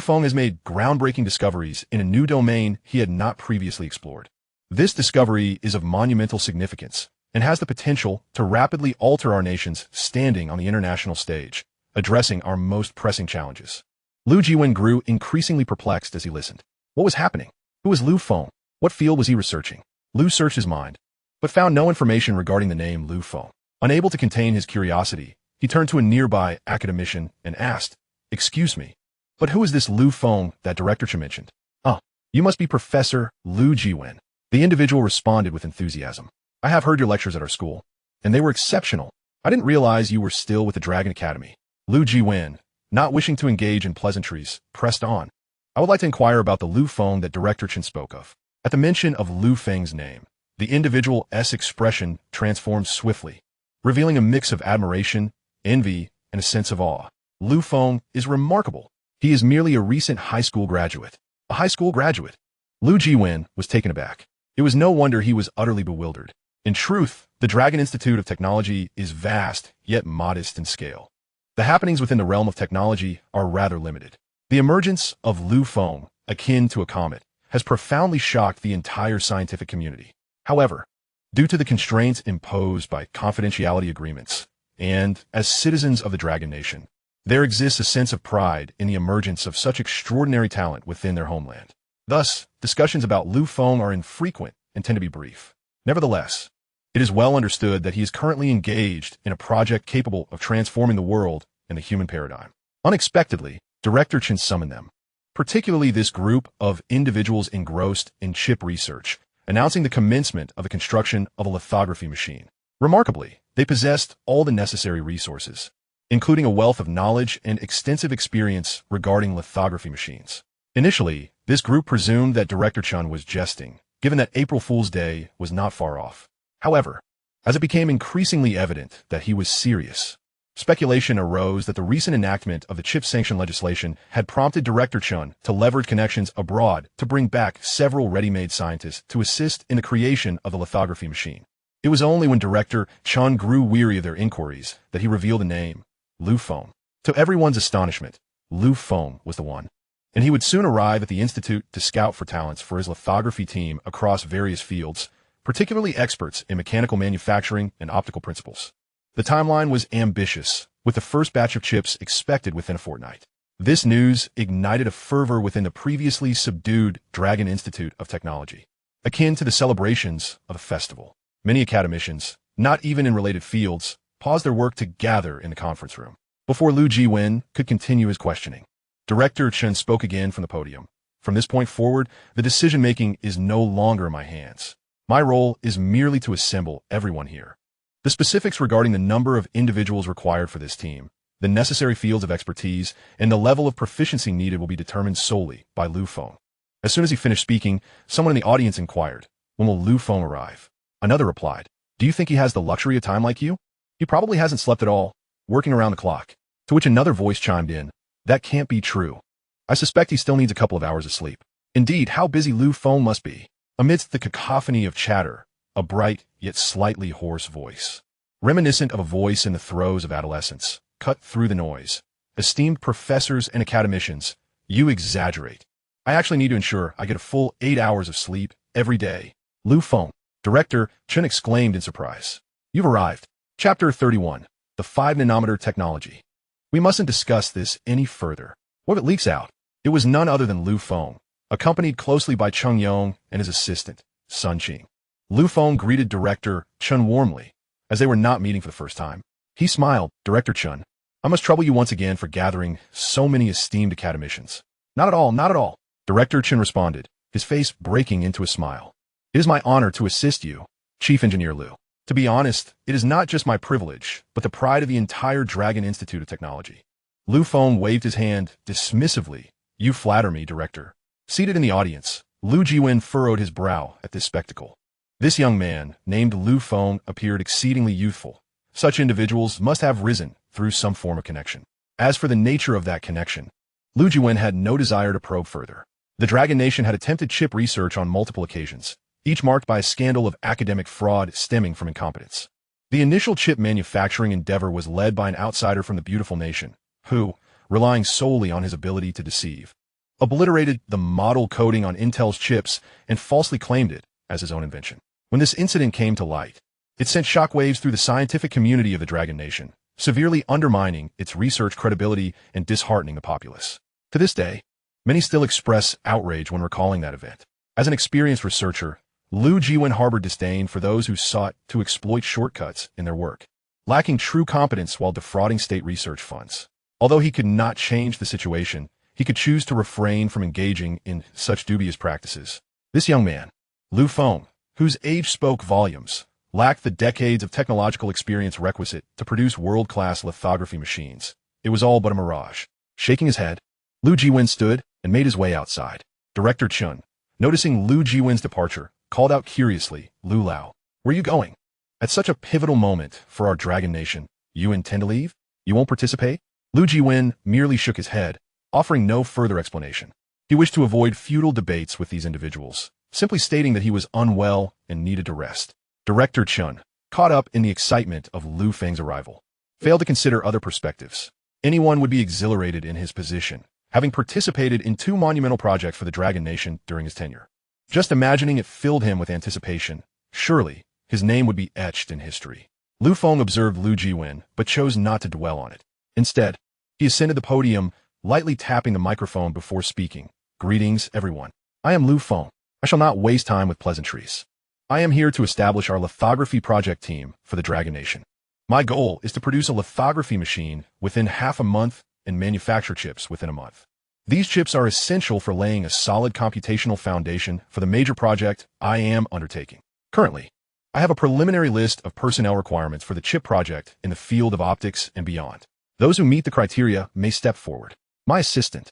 Fong has made groundbreaking discoveries in a new domain he had not previously explored. This discovery is of monumental significance and has the potential to rapidly alter our nation's standing on the international stage, addressing our most pressing challenges. Lu Jiwen grew increasingly perplexed as he listened. What was happening? Who was Fong? What field was he researching? Lu searched his mind, but found no information regarding the name Fong. Unable to contain his curiosity, he turned to a nearby academician and asked, "Excuse me, but who is this Fong that Director Chun mentioned?" "Oh, you must be Professor Lu Jiwen." The individual responded with enthusiasm. "I have heard your lectures at our school, and they were exceptional. I didn't realize you were still with the Dragon Academy." Lu Jiwen, not wishing to engage in pleasantries, pressed on. "I would like to inquire about the Fong that Director Chun spoke of." At the mention of Feng's name, the individual's expression transformed swiftly, revealing a mix of admiration, envy, and a sense of awe. Fong is remarkable. He is merely a recent high school graduate. A high school graduate? Lu Jiwen was taken aback. It was no wonder he was utterly bewildered. In truth, the Dragon Institute of Technology is vast, yet modest in scale. The happenings within the realm of technology are rather limited. The emergence of Fong, akin to a comet, has profoundly shocked the entire scientific community. However, due to the constraints imposed by confidentiality agreements, and as citizens of the Dragon Nation, there exists a sense of pride in the emergence of such extraordinary talent within their homeland. Thus, discussions about Fong are infrequent and tend to be brief. Nevertheless, it is well understood that he is currently engaged in a project capable of transforming the world and the human paradigm. Unexpectedly, Director Chun summoned them, particularly this group of individuals engrossed in chip research, announcing the commencement of the construction of a lithography machine. Remarkably, they possessed all the necessary resources, including a wealth of knowledge and extensive experience regarding lithography machines. Initially, this group presumed that Director Chun was jesting, given that April Fool's Day was not far off. However, as it became increasingly evident that he was serious, speculation arose that the recent enactment of the chip sanction legislation had prompted Director Chun to leverage connections abroad to bring back several ready-made scientists to assist in the creation of the lithography machine. It was only when Director Chun grew weary of their inquiries that he revealed the name, Fong. To everyone's astonishment, Fong was the one, and he would soon arrive at the Institute to scout for talents for his lithography team across various fields, particularly experts in mechanical manufacturing and optical principles. The timeline was ambitious, with the first batch of chips expected within a fortnight. This news ignited a fervor within the previously subdued Dragon Institute of Technology, akin to the celebrations of a festival. Many academicians, not even in related fields, paused their work to gather in the conference room. Before Lu Jiwen could continue his questioning, Director Chun spoke again from the podium. "From this point forward, the decision-making is no longer in my hands. My role is merely to assemble everyone here. The specifics regarding the number of individuals required for this team, the necessary fields of expertise, and the level of proficiency needed will be determined solely by Fong." As soon as he finished speaking, someone in the audience inquired, "When will Fong arrive?" Another replied, "Do you think he has the luxury of time like you? He probably hasn't slept at all, working around the clock." To which another voice chimed in, "That can't be true. I suspect he still needs a couple of hours of sleep." Indeed, how busy Fong must be. Amidst the cacophony of chatter, a bright yet slightly hoarse voice, reminiscent of a voice in the throes of adolescence, cut through the noise. "Esteemed professors and academicians, you exaggerate. I actually need to ensure I get a full 8 hours of sleep every day." Fong, Director Chun exclaimed in surprise. "You've arrived." Chapter 31, The 5-Nanometer Technology. We mustn't discuss this any further. What if it leaks out? It was none other than Fong, accompanied closely by Chung Yong and his assistant, Sun Qing. Fong greeted Director Chun warmly, as they were not meeting for the first time. He smiled. "Director Chun, I must trouble you once again for gathering so many esteemed academicians." "Not at all, not at all," Director Chun responded, his face breaking into a smile. "It is my honor to assist you, Chief Engineer Liu. To be honest, it is not just my privilege, but the pride of the entire Dragon Institute of Technology." Lu Feng waved his hand dismissively. "You flatter me, Director." Seated in the audience, Lu Jiwen furrowed his brow at this spectacle. This young man, named Lu Feng, appeared exceedingly youthful. Such individuals must have risen through some form of connection. As for the nature of that connection, Lu Jiwen had no desire to probe further. The Dragon Nation had attempted chip research on multiple occasions, each marked by a scandal of academic fraud stemming from incompetence. The initial chip manufacturing endeavor was led by an outsider from the beautiful nation, who, relying solely on his ability to deceive, obliterated the model coding on Intel's chips and falsely claimed it as his own invention. When this incident came to light, it sent shockwaves through the scientific community of the Dragon Nation, severely undermining its research credibility and disheartening the populace. To this day, many still express outrage when recalling that event. As an experienced researcher, Lu Jiwen harbored disdain for those who sought to exploit shortcuts in their work, lacking true competence while defrauding state research funds. Although he could not change the situation, he could choose to refrain from engaging in such dubious practices. This young man, Lu Feng, whose age spoke volumes, lacked the decades of technological experience requisite to produce world-class lithography machines. It was all but a mirage. Shaking his head, Lu Jiwen stood and made his way outside. Director Chun, noticing Lu Jiwen's departure, called out curiously, "Lu Lao, where are you going? At such a pivotal moment for our Dragon Nation, you intend to leave? You won't participate?" Lu Jiwen merely shook his head, offering no further explanation. He wished to avoid futile debates with these individuals, simply stating that he was unwell and needed to rest. Director Chun, caught up in the excitement of Lu Feng's arrival, failed to consider other perspectives. Anyone would be exhilarated in his position, having participated in 2 monumental projects for the Dragon Nation during his tenure. Just imagining it filled him with anticipation. Surely, his name would be etched in history. Lu Feng observed Lu Jiwen, but chose not to dwell on it. Instead, he ascended the podium, lightly tapping the microphone before speaking. "Greetings, everyone. I am Lu Feng. I shall not waste time with pleasantries. I am here to establish our lithography project team for the Dragon Nation. My goal is to produce a lithography machine within half a month and manufacture chips within a month. These chips are essential for laying a solid computational foundation for the major project I am undertaking. Currently, I have a preliminary list of personnel requirements for the chip project in the field of optics and beyond. Those who meet the criteria may step forward. My assistant,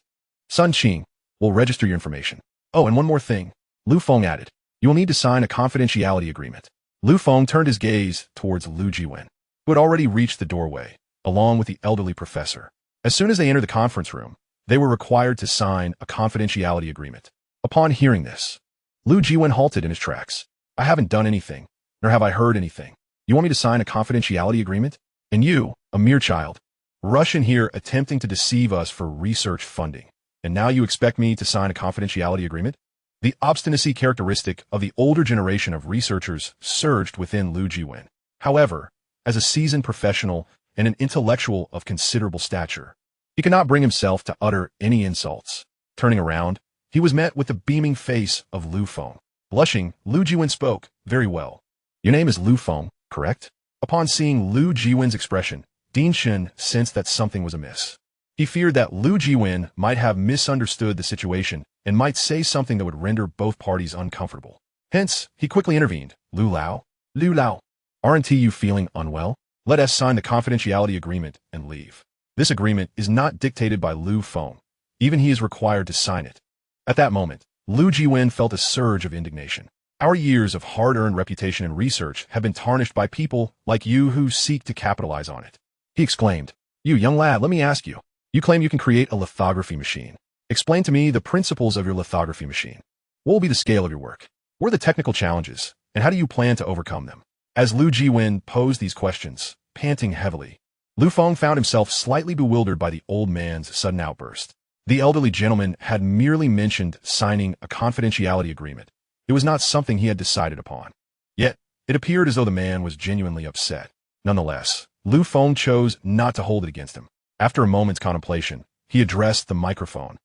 Sun Qing, will register your information. Oh, and one more thing," Lu Feng added. "You will need to sign a confidentiality agreement." Lu Feng turned his gaze towards Lu Jiwen, who had already reached the doorway, along with the elderly professor. As soon as they entered the conference room, they were required to sign a confidentiality agreement. Upon hearing this, Lu Jiwen halted in his tracks. "I haven't done anything, nor have I heard anything. You want me to sign a confidentiality agreement? And you, a mere child, rush in here attempting to deceive us for research funding. And now you expect me to sign a confidentiality agreement?" The obstinacy characteristic of the older generation of researchers surged within Lu Jiwen. However, as a seasoned professional and an intellectual of considerable stature, he could not bring himself to utter any insults. Turning around, he was met with the beaming face of Lu Feng. Blushing, Lu Jiwen spoke, "Very well. Your name is Lu Feng, correct?" Upon seeing Lu Jiwen's expression, Dean Shen sensed that something was amiss. He feared that Lu Jiwen might have misunderstood the situation and might say something that would render both parties uncomfortable. Hence, he quickly intervened. "Lu Lao? Lu Lao, aren't you feeling unwell? Let us sign the confidentiality agreement and leave." This agreement is not dictated by Lu Feng. Even he is required to sign it. At that moment, Lu Jiwen felt a surge of indignation. "Our years of hard-earned reputation and research have been tarnished by people like you who seek to capitalize on it," he exclaimed. "You young lad, let me ask you. You claim you can create a lithography machine. Explain to me the principles of your lithography machine. What will be the scale of your work? What are the technical challenges, and how do you plan to overcome them?" As Lu Jiwen posed these questions, panting heavily, Lu Feng found himself slightly bewildered by the old man's sudden outburst. The elderly gentleman had merely mentioned signing a confidentiality agreement. It was not something he had decided upon. Yet, it appeared as though the man was genuinely upset. Nonetheless, Lu Feng chose not to hold it against him. After a moment's contemplation, he addressed the microphone.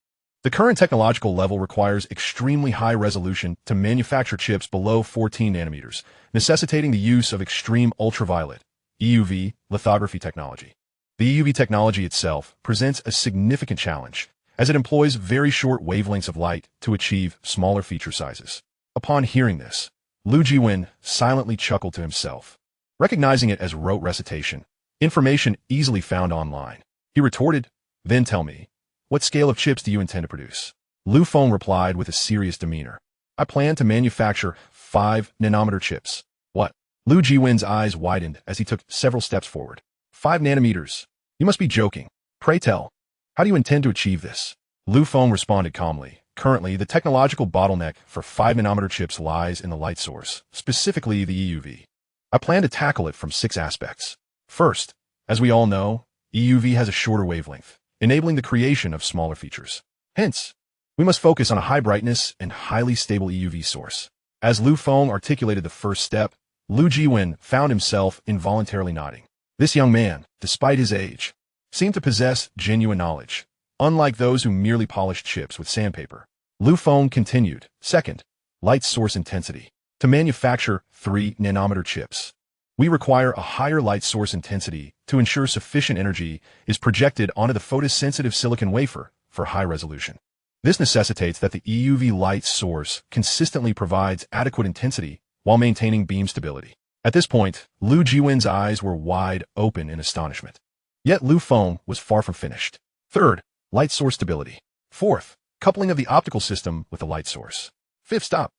"The current technological level requires extremely high resolution to manufacture chips below 14 nanometers, necessitating the use of extreme ultraviolet (EUV) lithography technology. The EUV technology itself presents a significant challenge, as it employs very short wavelengths of light to achieve smaller feature sizes. Upon hearing this, Lu Jiwen silently chuckled to himself, recognizing it as rote recitation, information easily found online. He retorted, "Then tell me, what scale of chips do you intend to produce?" Lu Feng replied with a serious demeanor, "I plan to manufacture 5-nanometer chips." "What?" Lu Jiwen's eyes widened as he took several steps forward. 5 nanometers? You must be joking. Pray tell, how do you intend to achieve this? Lu Feng responded calmly. Currently, the technological bottleneck for 5-nanometer chips lies in the light source, specifically the EUV. I plan to tackle it from 6 aspects. First, as we all know, EUV has a shorter wavelength, enabling the creation of smaller features. Hence, we must focus on a high brightness and highly stable EUV source. As Lu Feng articulated the first step, Lu Jiwen found himself involuntarily nodding. This young man, despite his age, seemed to possess genuine knowledge, unlike those who merely polished chips with sandpaper. Lu Feng continued, "Second, light source intensity. To manufacture 3-nanometer chips, we require a higher light source intensity to ensure sufficient energy is projected onto the photosensitive silicon wafer for high resolution. This necessitates that the EUV light source consistently provides adequate intensity while maintaining beam stability." At this point, Lu Jiwen's eyes were wide open in astonishment. Yet Lu Feng was far from finished. Third, light source stability. Fourth, coupling of the optical system with the light source. Fifth, stop.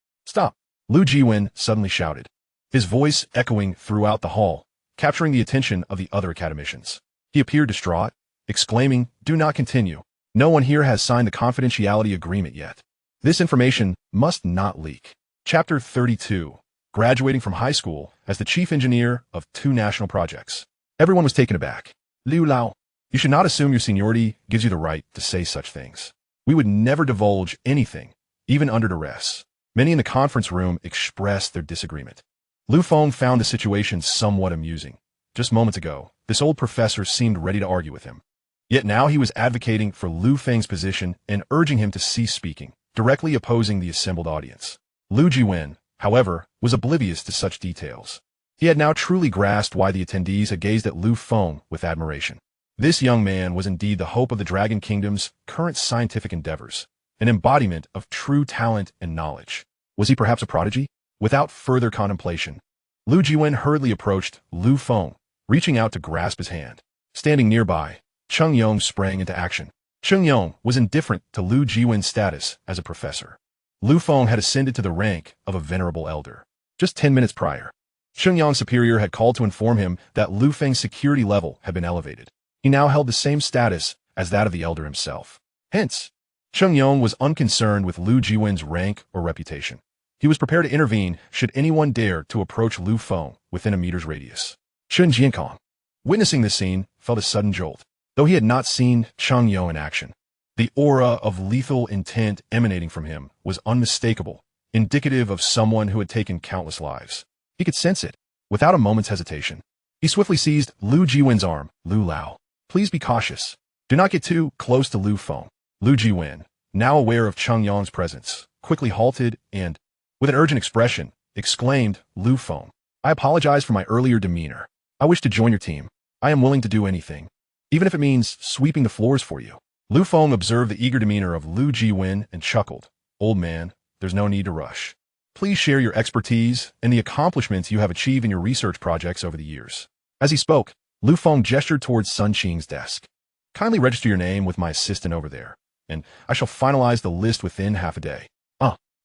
Lu Jiwen suddenly shouted, his voice echoing throughout the hall, capturing the attention of the other academicians. He appeared distraught, exclaiming, "Do not continue. No one here has signed the confidentiality agreement yet. This information must not leak." Chapter 32. Graduating from high school as the chief engineer of 2 national projects. Everyone was taken aback. "Liu Lao, you should not assume your seniority gives you the right to say such things. We would never divulge anything, even under duress." Many in the conference room expressed their disagreement. Lu Feng found the situation somewhat amusing. Just moments ago, this old professor seemed ready to argue with him. Yet now he was advocating for Lu Feng's position and urging him to cease speaking, directly opposing the assembled audience. Lu Jiwen, however, was oblivious to such details. He had now truly grasped why the attendees had gazed at Lu Feng with admiration. This young man was indeed the hope of the Dragon Kingdom's current scientific endeavors, an embodiment of true talent and knowledge. Was he perhaps a prodigy? Without further contemplation, Lu Jiwen hurriedly approached Lu Feng, reaching out to grasp his hand. Standing nearby, Cheng Yong sprang into action. Cheng Yong was indifferent to Lu Jiwen's status as a professor. Lu Feng had ascended to the rank of a venerable elder. Just 10 minutes prior, Cheng Yong's superior had called to inform him that Lu Feng's security level had been elevated. He now held the same status as that of the elder himself. Hence, Cheng Yong was unconcerned with Lu Jiwen's rank or reputation. He was prepared to intervene should anyone dare to approach Lu Feng within a meter's radius. Chen Jiankong, witnessing this scene, felt a sudden jolt. Though he had not seen Cheng Yong in action, the aura of lethal intent emanating from him was unmistakable, indicative of someone who had taken countless lives. He could sense it. Without a moment's hesitation, he swiftly seized Lu Jiwen's arm. "Lu Lao, please be cautious. Do not get too close to Lu Feng." Lu Jiwen, now aware of Cheng Yong's presence, quickly halted and, with an urgent expression, exclaimed, "Lu Feng, I apologize for my earlier demeanor. I wish to join your team. I am willing to do anything, even if it means sweeping the floors for you." Lu Feng observed the eager demeanor of Lu Jiwen and chuckled. "Old man, there's no need to rush. Please share your expertise and the accomplishments you have achieved in your research projects over the years." As he spoke, Lu Feng gestured towards Sun Qing's desk. "Kindly register your name with my assistant over there, and I shall finalize the list within half a day."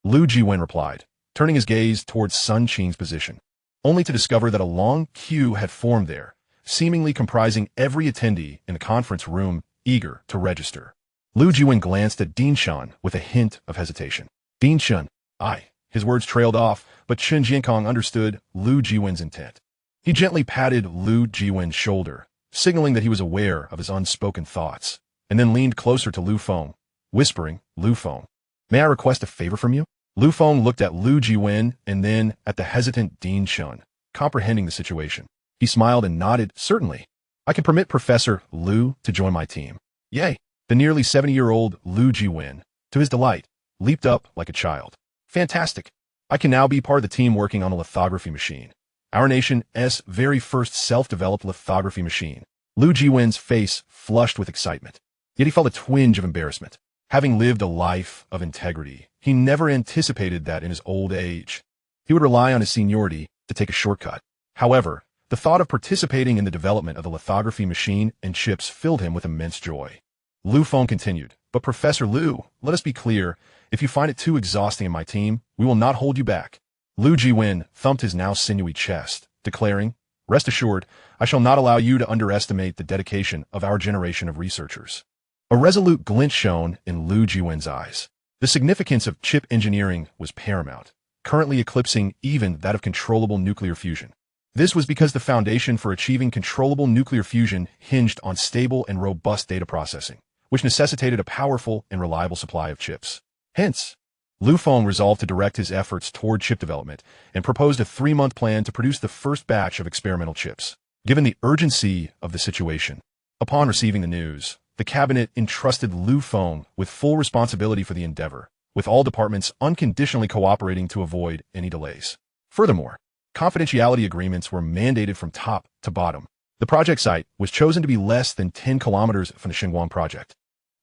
Lu Jiwen replied, turning his gaze towards Sun Qing's position, only to discover that a long queue had formed there, seemingly comprising every attendee in the conference room eager to register. Lu Jiwen glanced at Din Shan with a hint of hesitation. "Din Shan, aye." His words trailed off, but Chen Jiankong understood Lu Jiwen's intent. He gently patted Lu Jiwen's shoulder, signaling that he was aware of his unspoken thoughts, and then leaned closer to Lu Feng, whispering, "Lu Feng, may I request a favor from you?" Lu Feng looked at Lu Jiwen and then at the hesitant Din Shan, comprehending the situation. He smiled and nodded, "Certainly. I can permit Professor Lu to join my team." "Yay!" The nearly 70-year-old Lu Jiwen, to his delight, leaped up like a child. "Fantastic! I can now be part of the team working on a lithography machine. Our nation's very first self-developed lithography machine." Lu Jiwen's face flushed with excitement, yet he felt a twinge of embarrassment. Having lived a life of integrity, he never anticipated that in his old age, he would rely on his seniority to take a shortcut. However, the thought of participating in the development of the lithography machine and chips filled him with immense joy. Feng continued, "But Professor Liu, let us be clear, if you find it too exhausting in my team, we will not hold you back." Liu Jiwen thumped his now sinewy chest, declaring, "Rest assured, I shall not allow you to underestimate the dedication of our generation of researchers." A resolute glint shone in Liu Jiwen's eyes. The significance of chip engineering was paramount, currently eclipsing even that of controllable nuclear fusion. This was because the foundation for achieving controllable nuclear fusion hinged on stable and robust data processing, which necessitated a powerful and reliable supply of chips. Hence, Feng resolved to direct his efforts toward chip development and proposed a 3-month plan to produce the first batch of experimental chips. Given the urgency of the situation, upon receiving the news, the cabinet entrusted Feng with full responsibility for the endeavor, with all departments unconditionally cooperating to avoid any delays. Furthermore, confidentiality agreements were mandated from top to bottom. The project site was chosen to be less than 10 kilometers from the Xinguang project.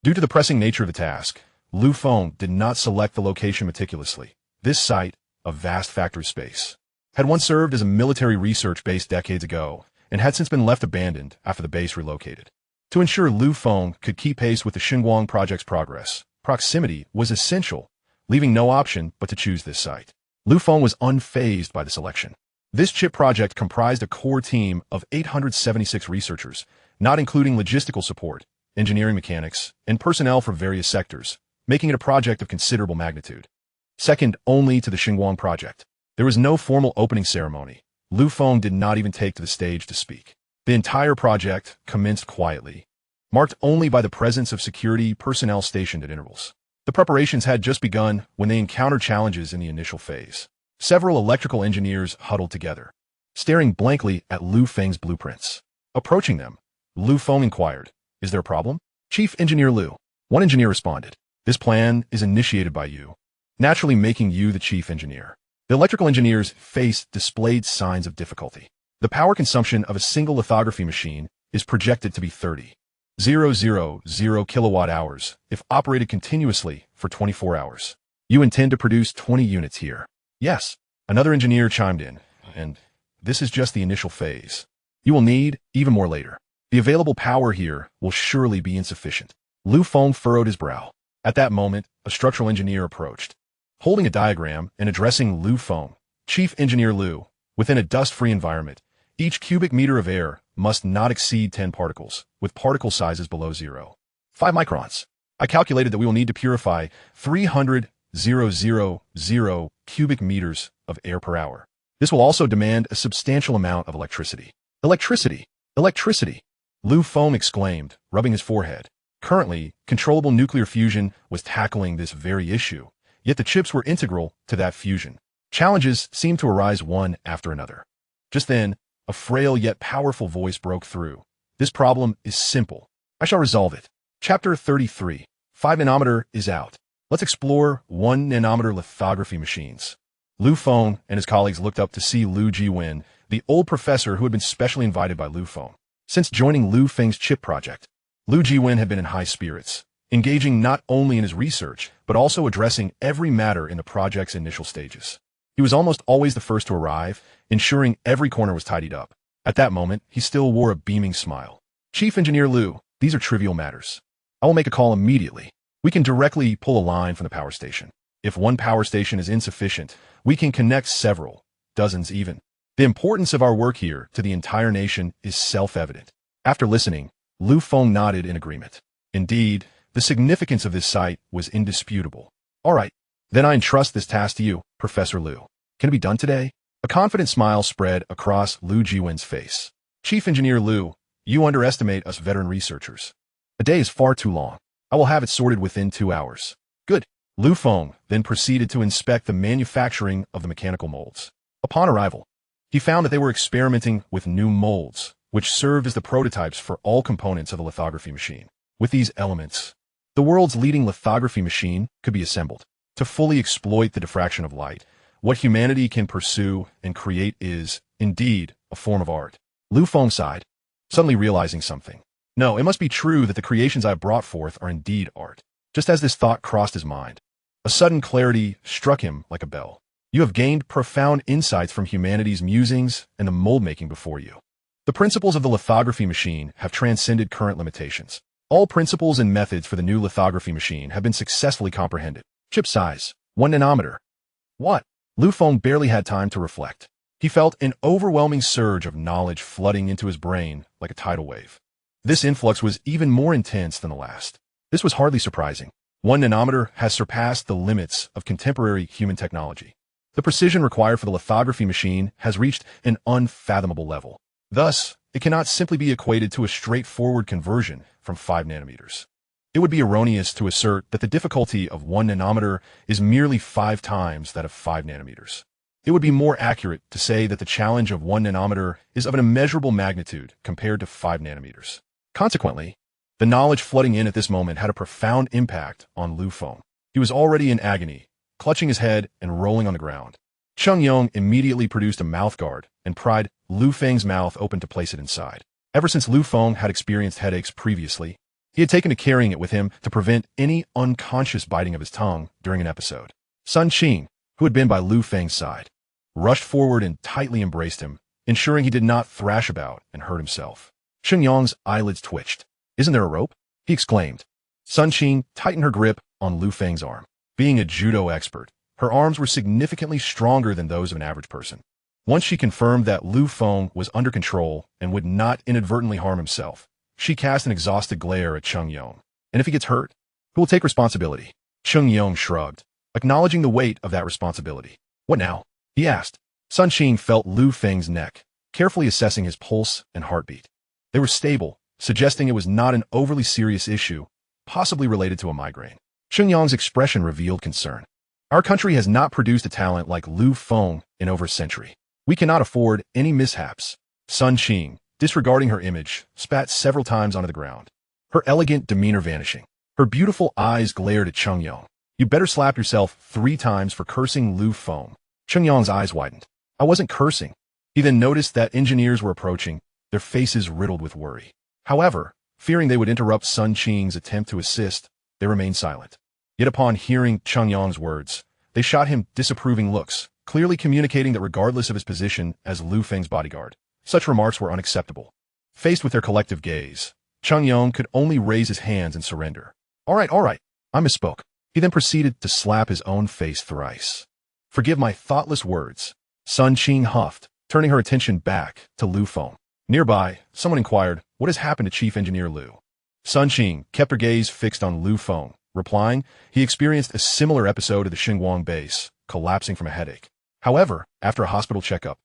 Due to the pressing nature of the task, Feng did not select the location meticulously. This site, a vast factory space, had once served as a military research base decades ago and had since been left abandoned after the base relocated. To ensure Feng could keep pace with the Xinguang project's progress, proximity was essential, leaving no option but to choose this site. Feng was unfazed by the selection. This chip project comprised a core team of 876 researchers, not including logistical support, engineering mechanics, and personnel from various sectors, making it a project of considerable magnitude. Second only to the Xinguang project, there was no formal opening ceremony. Feng did not even take to the stage to speak. The entire project commenced quietly, marked only by the presence of security personnel stationed at intervals. The preparations had just begun when they encountered challenges in the initial phase. Several electrical engineers huddled together, staring blankly at Feng's blueprints. Approaching them, Feng inquired, "Is there a problem?" "Chief Engineer Liu." One engineer responded, "This plan is initiated by you, naturally making you the chief engineer." The electrical engineer's face displayed signs of difficulty. The power consumption of a single lithography machine is projected to be 30,000 kilowatt hours if operated continuously for 24 hours. "You intend to produce 20 units here?" "Yes." Another engineer chimed in, "And this is just the initial phase. You will need even more later. The available power here will surely be insufficient." Feng furrowed his brow. At that moment, a structural engineer approached. Holding a diagram and addressing Feng, "Chief Engineer Liu, within a dust-free environment, each cubic meter of air must not exceed 10 particles, with particle sizes below 0.5 microns. I calculated that we will need to purify 300,000 cubic meters of air per hour. This will also demand a substantial amount of electricity." "Electricity! Electricity!" Feng exclaimed, rubbing his forehead. Currently, controllable nuclear fusion was tackling this very issue, yet the chips were integral to that fusion. Challenges seemed to arise one after another. Just then, a frail yet powerful voice broke through. "This problem is simple. I shall resolve it." Chapter 33. 5 nanometer is out. Let's explore 1 nanometer lithography machines. Feng and his colleagues looked up to see Liu Jiwen, the old professor who had been specially invited by Feng. Since joining Feng's chip project, Liu Jiwen had been in high spirits, engaging not only in his research, but also addressing every matter in the project's initial stages. He was almost always the first to arrive, ensuring every corner was tidied up. At that moment, he still wore a beaming smile. "Chief Engineer Liu, these are trivial matters. I will make a call immediately. We can directly pull a line from the power station. If one power station is insufficient, we can connect several, dozens even. The importance of our work here to the entire nation is self-evident." After listening, Feng nodded in agreement. Indeed, the significance of this site was indisputable. "All right, then I entrust this task to you, Professor Liu. Can it be done today?" A confident smile spread across Liu Jiwen's face. "Chief Engineer Liu, you underestimate us veteran researchers. A day is far too long. I will have it sorted within 2 hours." "Good." Feng then proceeded to inspect the manufacturing of the mechanical molds. Upon arrival, he found that they were experimenting with new molds, which served as the prototypes for all components of the lithography machine. With these elements, the world's leading lithography machine could be assembled. To fully exploit the diffraction of light, what humanity can pursue and create is, indeed, a form of art. Feng sighed, suddenly realizing something. No, it must be true that the creations I have brought forth are indeed art. Just as this thought crossed his mind, a sudden clarity struck him like a bell. You have gained profound insights from humanity's musings and the mold-making before you. The principles of the lithography machine have transcended current limitations. All principles and methods for the new lithography machine have been successfully comprehended. Chip size, 1 nanometer. What? Feng barely had time to reflect. He felt an overwhelming surge of knowledge flooding into his brain like a tidal wave. This influx was even more intense than the last. This was hardly surprising. 1 nanometer has surpassed the limits of contemporary human technology. The precision required for the lithography machine has reached an unfathomable level. Thus, it cannot simply be equated to a straightforward conversion from 5 nanometers. It would be erroneous to assert that the difficulty of 1 nanometer is merely 5 times that of 5 nanometers. It would be more accurate to say that the challenge of 1 nanometer is of an immeasurable magnitude compared to 5 nanometers. Consequently, the knowledge flooding in at this moment had a profound impact on Feng. He was already in agony, clutching his head and rolling on the ground. Yong immediately produced a mouthguard and pried Feng's mouth open to place it inside. Ever since Feng had experienced headaches previously, he had taken to carrying it with him to prevent any unconscious biting of his tongue during an episode. Sun Qing, who had been by Feng's side, rushed forward and tightly embraced him, ensuring he did not thrash about and hurt himself. Yong's eyelids twitched. "Isn't there a rope?" he exclaimed. Sun Qing tightened her grip on Feng's arm. Being a judo expert, her arms were significantly stronger than those of an average person. Once she confirmed that Feng was under control and would not inadvertently harm himself, she cast an exhausted glare at Yong. "And if he gets hurt, who will take responsibility?" Yong shrugged, acknowledging the weight of that responsibility. "What now?" he asked. Sun Qing felt Feng's neck, carefully assessing his pulse and heartbeat. They were stable, suggesting it was not an overly serious issue, possibly related to a migraine. Yong's expression revealed concern. "Our country has not produced a talent like Feng in over a century. We cannot afford any mishaps." Sun Qing, disregarding her image, spat several times onto the ground, her elegant demeanor vanishing. Her beautiful eyes glared at Yong. "You better slap yourself 3 times for cursing Feng." Yong's eyes widened. "I wasn't cursing." He then noticed that engineers were approaching, their faces riddled with worry. However, fearing they would interrupt Sun Qing's attempt to assist, they remained silent. Yet upon hearing Yong's words, they shot him disapproving looks, clearly communicating that regardless of his position as Feng's bodyguard, such remarks were unacceptable. Faced with their collective gaze, Yong could only raise his hands in surrender. All right, I misspoke." He then proceeded to slap his own face thrice. "Forgive my thoughtless words," Sun Qing huffed, turning her attention back to Feng. Nearby, someone inquired, "What has happened to Chief Engineer Liu?" Sun Qing kept her gaze fixed on Feng, replying, "He experienced a similar episode at the Xinguang base, collapsing from a headache. However, after a hospital checkup,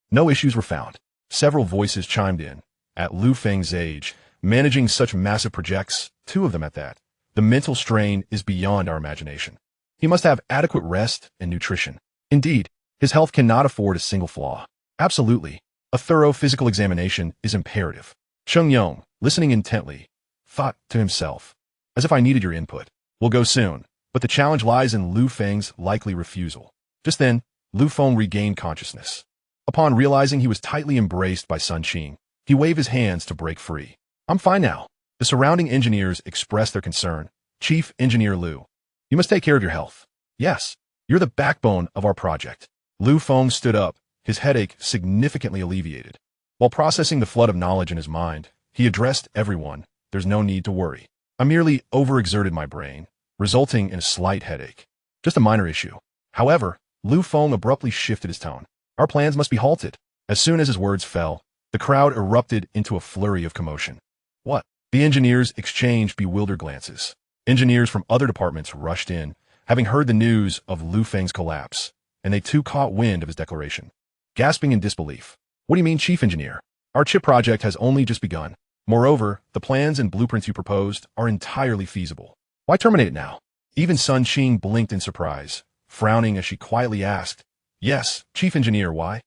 no issues were found." Several voices chimed in. At Feng's age, managing such massive projects, 2 of them at that, the mental strain is beyond our imagination. He must have adequate rest and nutrition. Indeed, his health cannot afford a single flaw. Absolutely, a thorough physical examination is imperative. Yong, listening intently, thought to himself, "As if I needed your input. We'll go soon, but the challenge lies in Feng's likely refusal." Just then, Feng regained consciousness. Upon realizing he was tightly embraced by Sun Qing, he waved his hands to break free. "I'm fine now." The surrounding engineers expressed their concern. "Chief Engineer Liu, you must take care of your health." "Yes, you're the backbone of our project." Feng stood up, his headache significantly alleviated. While processing the flood of knowledge in his mind, he addressed everyone, "There's no need to worry. I merely overexerted my brain, resulting in a slight headache. Just a minor issue." However, Feng abruptly shifted his tone. "Our plans must be halted." As soon as his words fell, the crowd erupted into a flurry of commotion. "What?" The engineers exchanged bewildered glances. Engineers from other departments rushed in, having heard the news of Feng's collapse, and they too caught wind of his declaration. Gasping in disbelief. "What do you mean, Chief Engineer? Our chip project has only just begun. Moreover, the plans and blueprints you proposed are entirely feasible. Why terminate it now?" Even Sun Qing blinked in surprise, frowning as she quietly asked, "Yes, Chief Engineer, why?"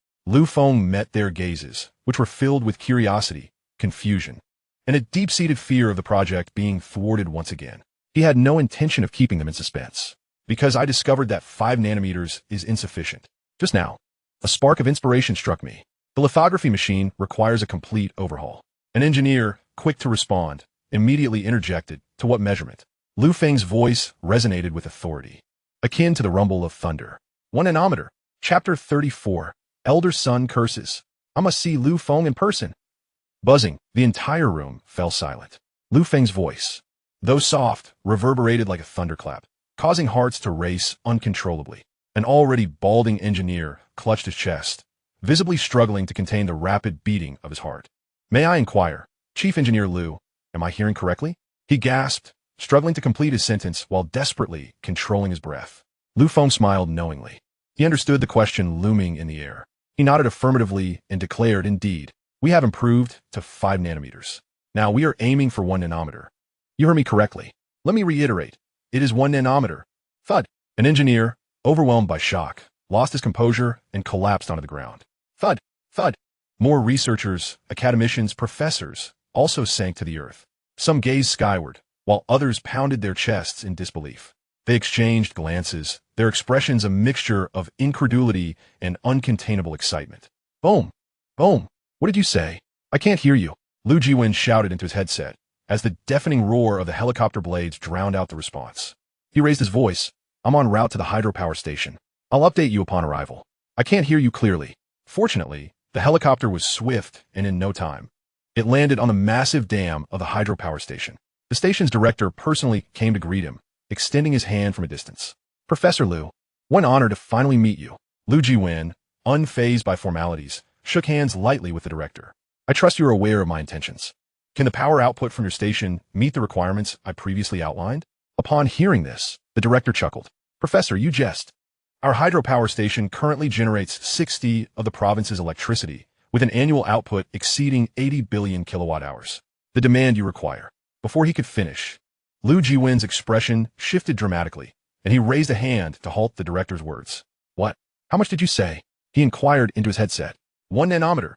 Feng met their gazes, which were filled with curiosity, confusion, and a deep-seated fear of the project being thwarted once again. He had no intention of keeping them in suspense. "Because I discovered that 5 nanometers is insufficient. Just now, a spark of inspiration struck me. The lithography machine requires a complete overhaul." An engineer, quick to respond, immediately interjected, "To what measurement?" Lu Feng's voice resonated with authority, akin to the rumble of thunder. 1 nanometer. Chapter 34. Elder Son Curses. I must see Lu Feng in person. Buzzing, the entire room fell silent. Lu Feng's voice, though soft, reverberated like a thunderclap, causing hearts to race uncontrollably. An already balding engineer clutched his chest, visibly struggling to contain the rapid beating of his heart. May I inquire, Chief Engineer Lu, am I hearing correctly? He gasped, struggling to complete his sentence while desperately controlling his breath. Lu Feng smiled knowingly. He understood the question looming in the air. He nodded affirmatively and declared, indeed, we have improved to 5 nanometers. Now we are aiming for 1 nanometer. You heard me correctly. Let me reiterate. It is 1 nanometer. Thud. An engineer, overwhelmed by shock, lost his composure and collapsed onto the ground. Thud. Thud. More researchers, academicians, professors also sank to the earth. Some gazed skyward, while others pounded their chests in disbelief. They exchanged glances, their expressions a mixture of incredulity and uncontainable excitement. Boom! Boom! What did you say? I can't hear you. Lu Jiwen shouted into his headset, as the deafening roar of the helicopter blades drowned out the response. He raised his voice. I'm en route to the hydropower station. I'll update you upon arrival. I can't hear you clearly. Fortunately, the helicopter was swift and in no time. It landed on the massive dam of the hydropower station. The station's director personally came to greet him, extending his hand from a distance. Professor Lu, what an honor to finally meet you. Lu Jiwen, unfazed by formalities, shook hands lightly with the director. I trust you are aware of my intentions. Can the power output from your station meet the requirements I previously outlined? Upon hearing this, the director chuckled. Professor, you jest. Our hydropower station currently generates 60 of the province's electricity, with an annual output exceeding 80 billion kilowatt-hours. The demand you require. Before he could finish, Lu Jiwen's expression shifted dramatically, and he raised a hand to halt the director's words. What? How much did you say? He inquired into his headset. 1 nanometer.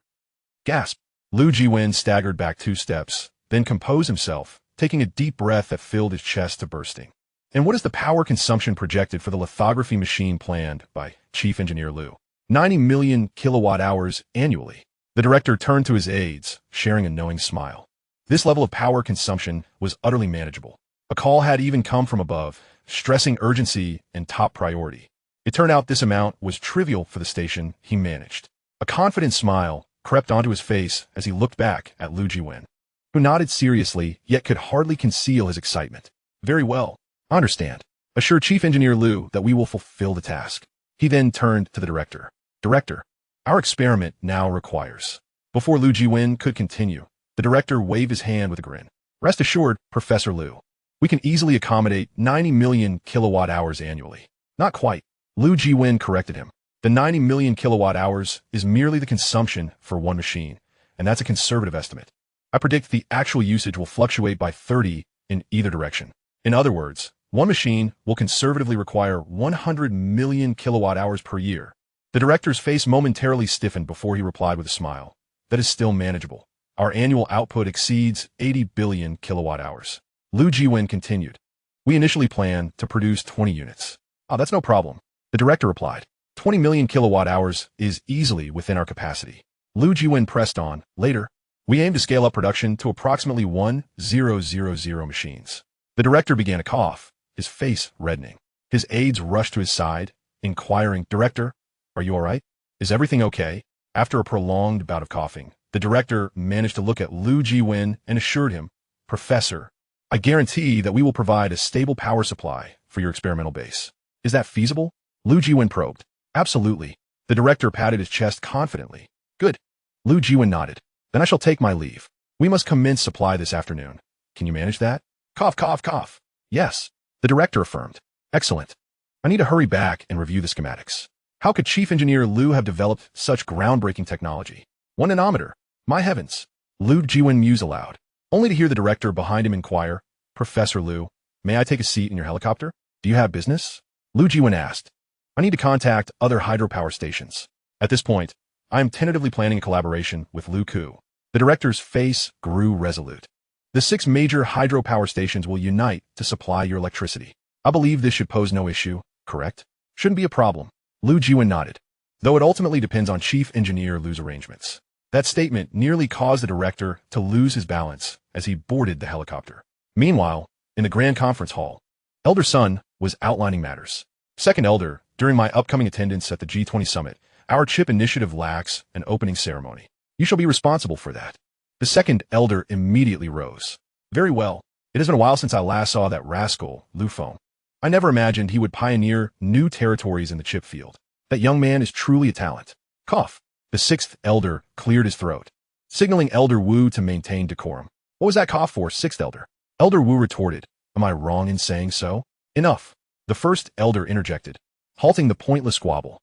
Gasp. Lu Jiwen staggered back 2 steps, then composed himself, taking a deep breath that filled his chest to bursting. And what is the power consumption projected for the lithography machine planned by Chief Engineer Lu? 90 million kilowatt-hours annually. The director turned to his aides, sharing a knowing smile. This level of power consumption was utterly manageable. A call had even come from above, stressing urgency and top priority. It turned out this amount was trivial for the station he managed. A confident smile crept onto his face as he looked back at Lu Jiwen, who nodded seriously yet could hardly conceal his excitement. Very well. I understand. Assure Chief Engineer Lu that we will fulfill the task. He then turned to the director. Director, our experiment now requires. Before Lu Jiwen could continue, the director waved his hand with a grin. Rest assured, Professor Lu, we can easily accommodate 90 million kilowatt-hours annually. Not quite. Lu Jiwen corrected him. The 90 million kilowatt-hours is merely the consumption for one machine, and that's a conservative estimate. I predict the actual usage will fluctuate by 30 in either direction. In other words, one machine will conservatively require 100 million kilowatt-hours per year. The director's face momentarily stiffened before he replied with a smile. That is still manageable. Our annual output exceeds 80 billion kilowatt-hours. Lu Jiwen continued. We initially planned to produce 20 units. Oh, that's no problem. The director replied. 20 million kilowatt-hours is easily within our capacity. Lu Jiwen pressed on. Later, we aim to scale up production to approximately 1000 machines. The director began to cough, his face reddening. His aides rushed to his side, inquiring, Director, are you all right? Is everything okay? After a prolonged bout of coughing, the director managed to look at Lu Jiwen and assured him, Professor, I guarantee that we will provide a stable power supply for your experimental base. Is that feasible? Lu Jiwen probed. Absolutely. The director patted his chest confidently. Good. Lu Jiwen nodded. Then I shall take my leave. We must commence supply this afternoon. Can you manage that? Cough, cough, cough. Yes. The director affirmed. Excellent. I need to hurry back and review the schematics. How could Chief Engineer Lu have developed such groundbreaking technology? 1 nanometer. My heavens. Lu Jiwen mused aloud, only to hear the director behind him inquire, Professor Lu, may I take a seat in your helicopter? Do you have business? Lu Jiwen asked. I need to contact other hydropower stations. At this point, I am tentatively planning a collaboration with Lu Ku. The director's face grew resolute. The 6 major hydropower stations will unite to supply your electricity. I believe this should pose no issue, correct? Shouldn't be a problem. Lu Jiwen nodded, though it ultimately depends on Chief Engineer Lu's arrangements. That statement nearly caused the director to lose his balance as he boarded the helicopter. Meanwhile, In the Grand Conference Hall, Elder Sun was outlining matters. Second Elder, during my upcoming attendance at the G20 Summit, our chip initiative lacks an opening ceremony. You shall be responsible for that. The second Elder immediately rose. Very well. It has been a while since I last saw that rascal, Feng. I never imagined he would pioneer new territories in the chip field. That young man is truly a talent. Cough. The sixth Elder cleared his throat, signaling Elder Wu to maintain decorum. What was that cough for, sixth Elder? Elder Wu retorted, am I wrong in saying so? Enough. The first Elder interjected, halting the pointless squabble.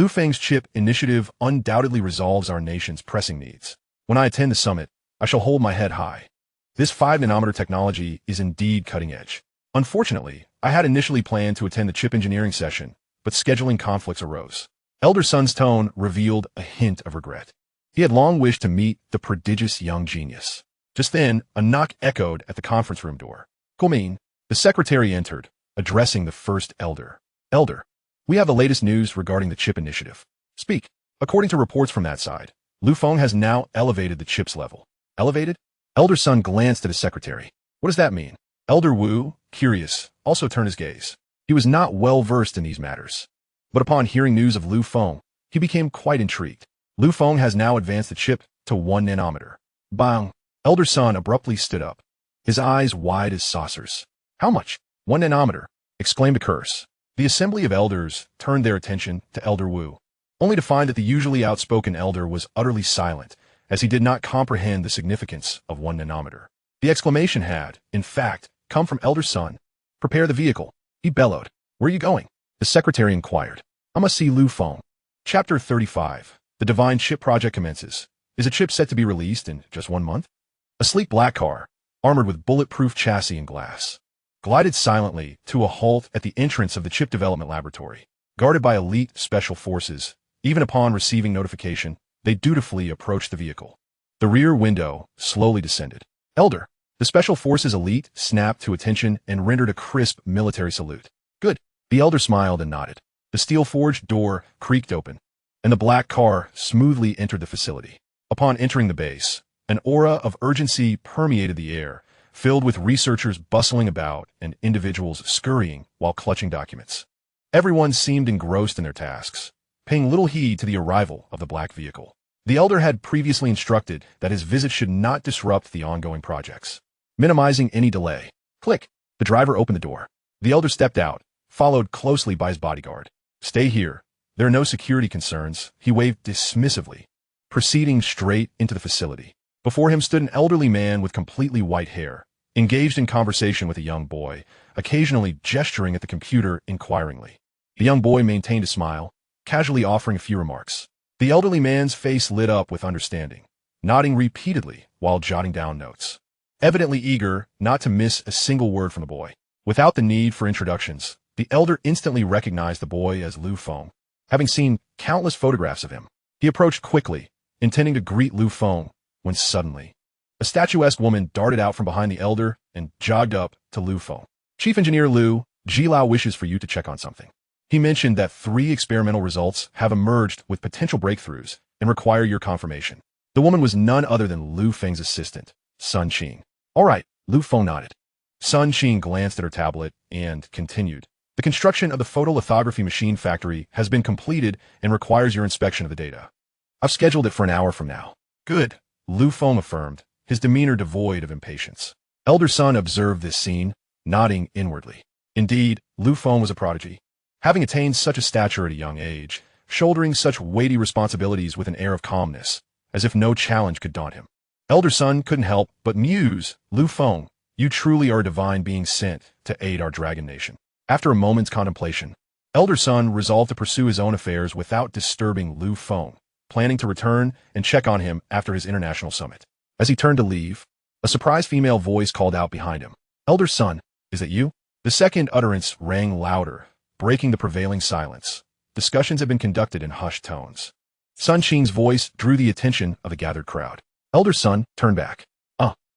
Feng's chip initiative undoubtedly resolves our nation's pressing needs. When I attend the summit, I shall hold my head high. This 5-nanometer technology is indeed cutting edge. Unfortunately, I had initially planned to attend the chip engineering session, but scheduling conflicts arose. Elder Sun's tone revealed a hint of regret. He had long wished to meet the prodigious young genius. Just then, a knock echoed at the conference room door. Comin, the secretary entered, addressing the first Elder. Elder, we have the latest news regarding the chip initiative. Speak. According to reports from that side, Feng has now elevated the chip's level. Elevated? Elder Sun glanced at his secretary. What does that mean? Elder Wu, curious, also turned his gaze. He was not well versed in these matters. But upon hearing news of Feng, he became quite intrigued. Feng has now advanced the chip to 1 nanometer. Bang! Elder Sun abruptly stood up, his eyes wide as saucers. How much? 1 nanometer, exclaimed a curse. The assembly of elders turned their attention to Elder Wu, only to find that the usually outspoken elder was utterly silent, as he did not comprehend the significance of 1 nanometer. The exclamation had, in fact, come from Elder Sun. Prepare the vehicle, he bellowed. Where are you going? The secretary inquired. I must see Feng. Chapter 35. The Divine Chip Project commences. Is a chip set to be released in just 1 month? A sleek black car, armored with bulletproof chassis and glass, glided silently to a halt at the entrance of the chip development laboratory. Guarded by elite special forces, even upon receiving notification, they dutifully approached the vehicle. The rear window slowly descended. Elder, the special forces elite snapped to attention and rendered a crisp military salute. Good. The elder smiled and nodded. The steel-forged door creaked open, and the black car smoothly entered the facility. Upon entering the base, an aura of urgency permeated the air, filled with researchers bustling about and individuals scurrying while clutching documents. Everyone seemed engrossed in their tasks, paying little heed to the arrival of the black vehicle. The elder had previously instructed that his visit should not disrupt the ongoing projects, minimizing any delay. Click. The driver opened the door. The elder stepped out, followed closely by his bodyguard. Stay here. There are no security concerns, he waved dismissively, proceeding straight into the facility. Before him stood an elderly man with completely white hair, engaged in conversation with a young boy, occasionally gesturing at the computer inquiringly. The young boy maintained a smile, casually offering a few remarks. The elderly man's face lit up with understanding, nodding repeatedly while jotting down notes, evidently eager not to miss a single word from the boy. Without the need for introductions, the elder instantly recognized the boy as Feng, having seen countless photographs of him. He approached quickly, intending to greet Feng, when suddenly, a statuesque woman darted out from behind the elder and jogged up to Feng. Chief Engineer Liu, Jilao wishes for you to check on something. He mentioned that 3 experimental results have emerged with potential breakthroughs and require your confirmation. The woman was none other than Feng's assistant, Sun Qing. All right, Feng nodded. Sun Qing glanced at her tablet and continued. The construction of the photolithography machine factory has been completed and requires your inspection of the data. I've scheduled it for an hour from now. Good, Feng affirmed, his demeanor devoid of impatience. Elder Sun observed this scene, nodding inwardly. Indeed, Feng was a prodigy. Having attained such a stature at a young age, shouldering such weighty responsibilities with an air of calmness, as if no challenge could daunt him. Elder Sun couldn't help but muse, Feng, you truly are a divine being sent to aid our dragon nation. After a moment's contemplation, Elder Sun resolved to pursue his own affairs without disturbing Feng, planning to return and check on him after his international summit. As he turned to leave, a surprised female voice called out behind him. Elder Sun, is it you? The second utterance rang louder, breaking the prevailing silence. Discussions had been conducted in hushed tones. Sun Qing's voice drew the attention of the gathered crowd. Elder Sun turned back.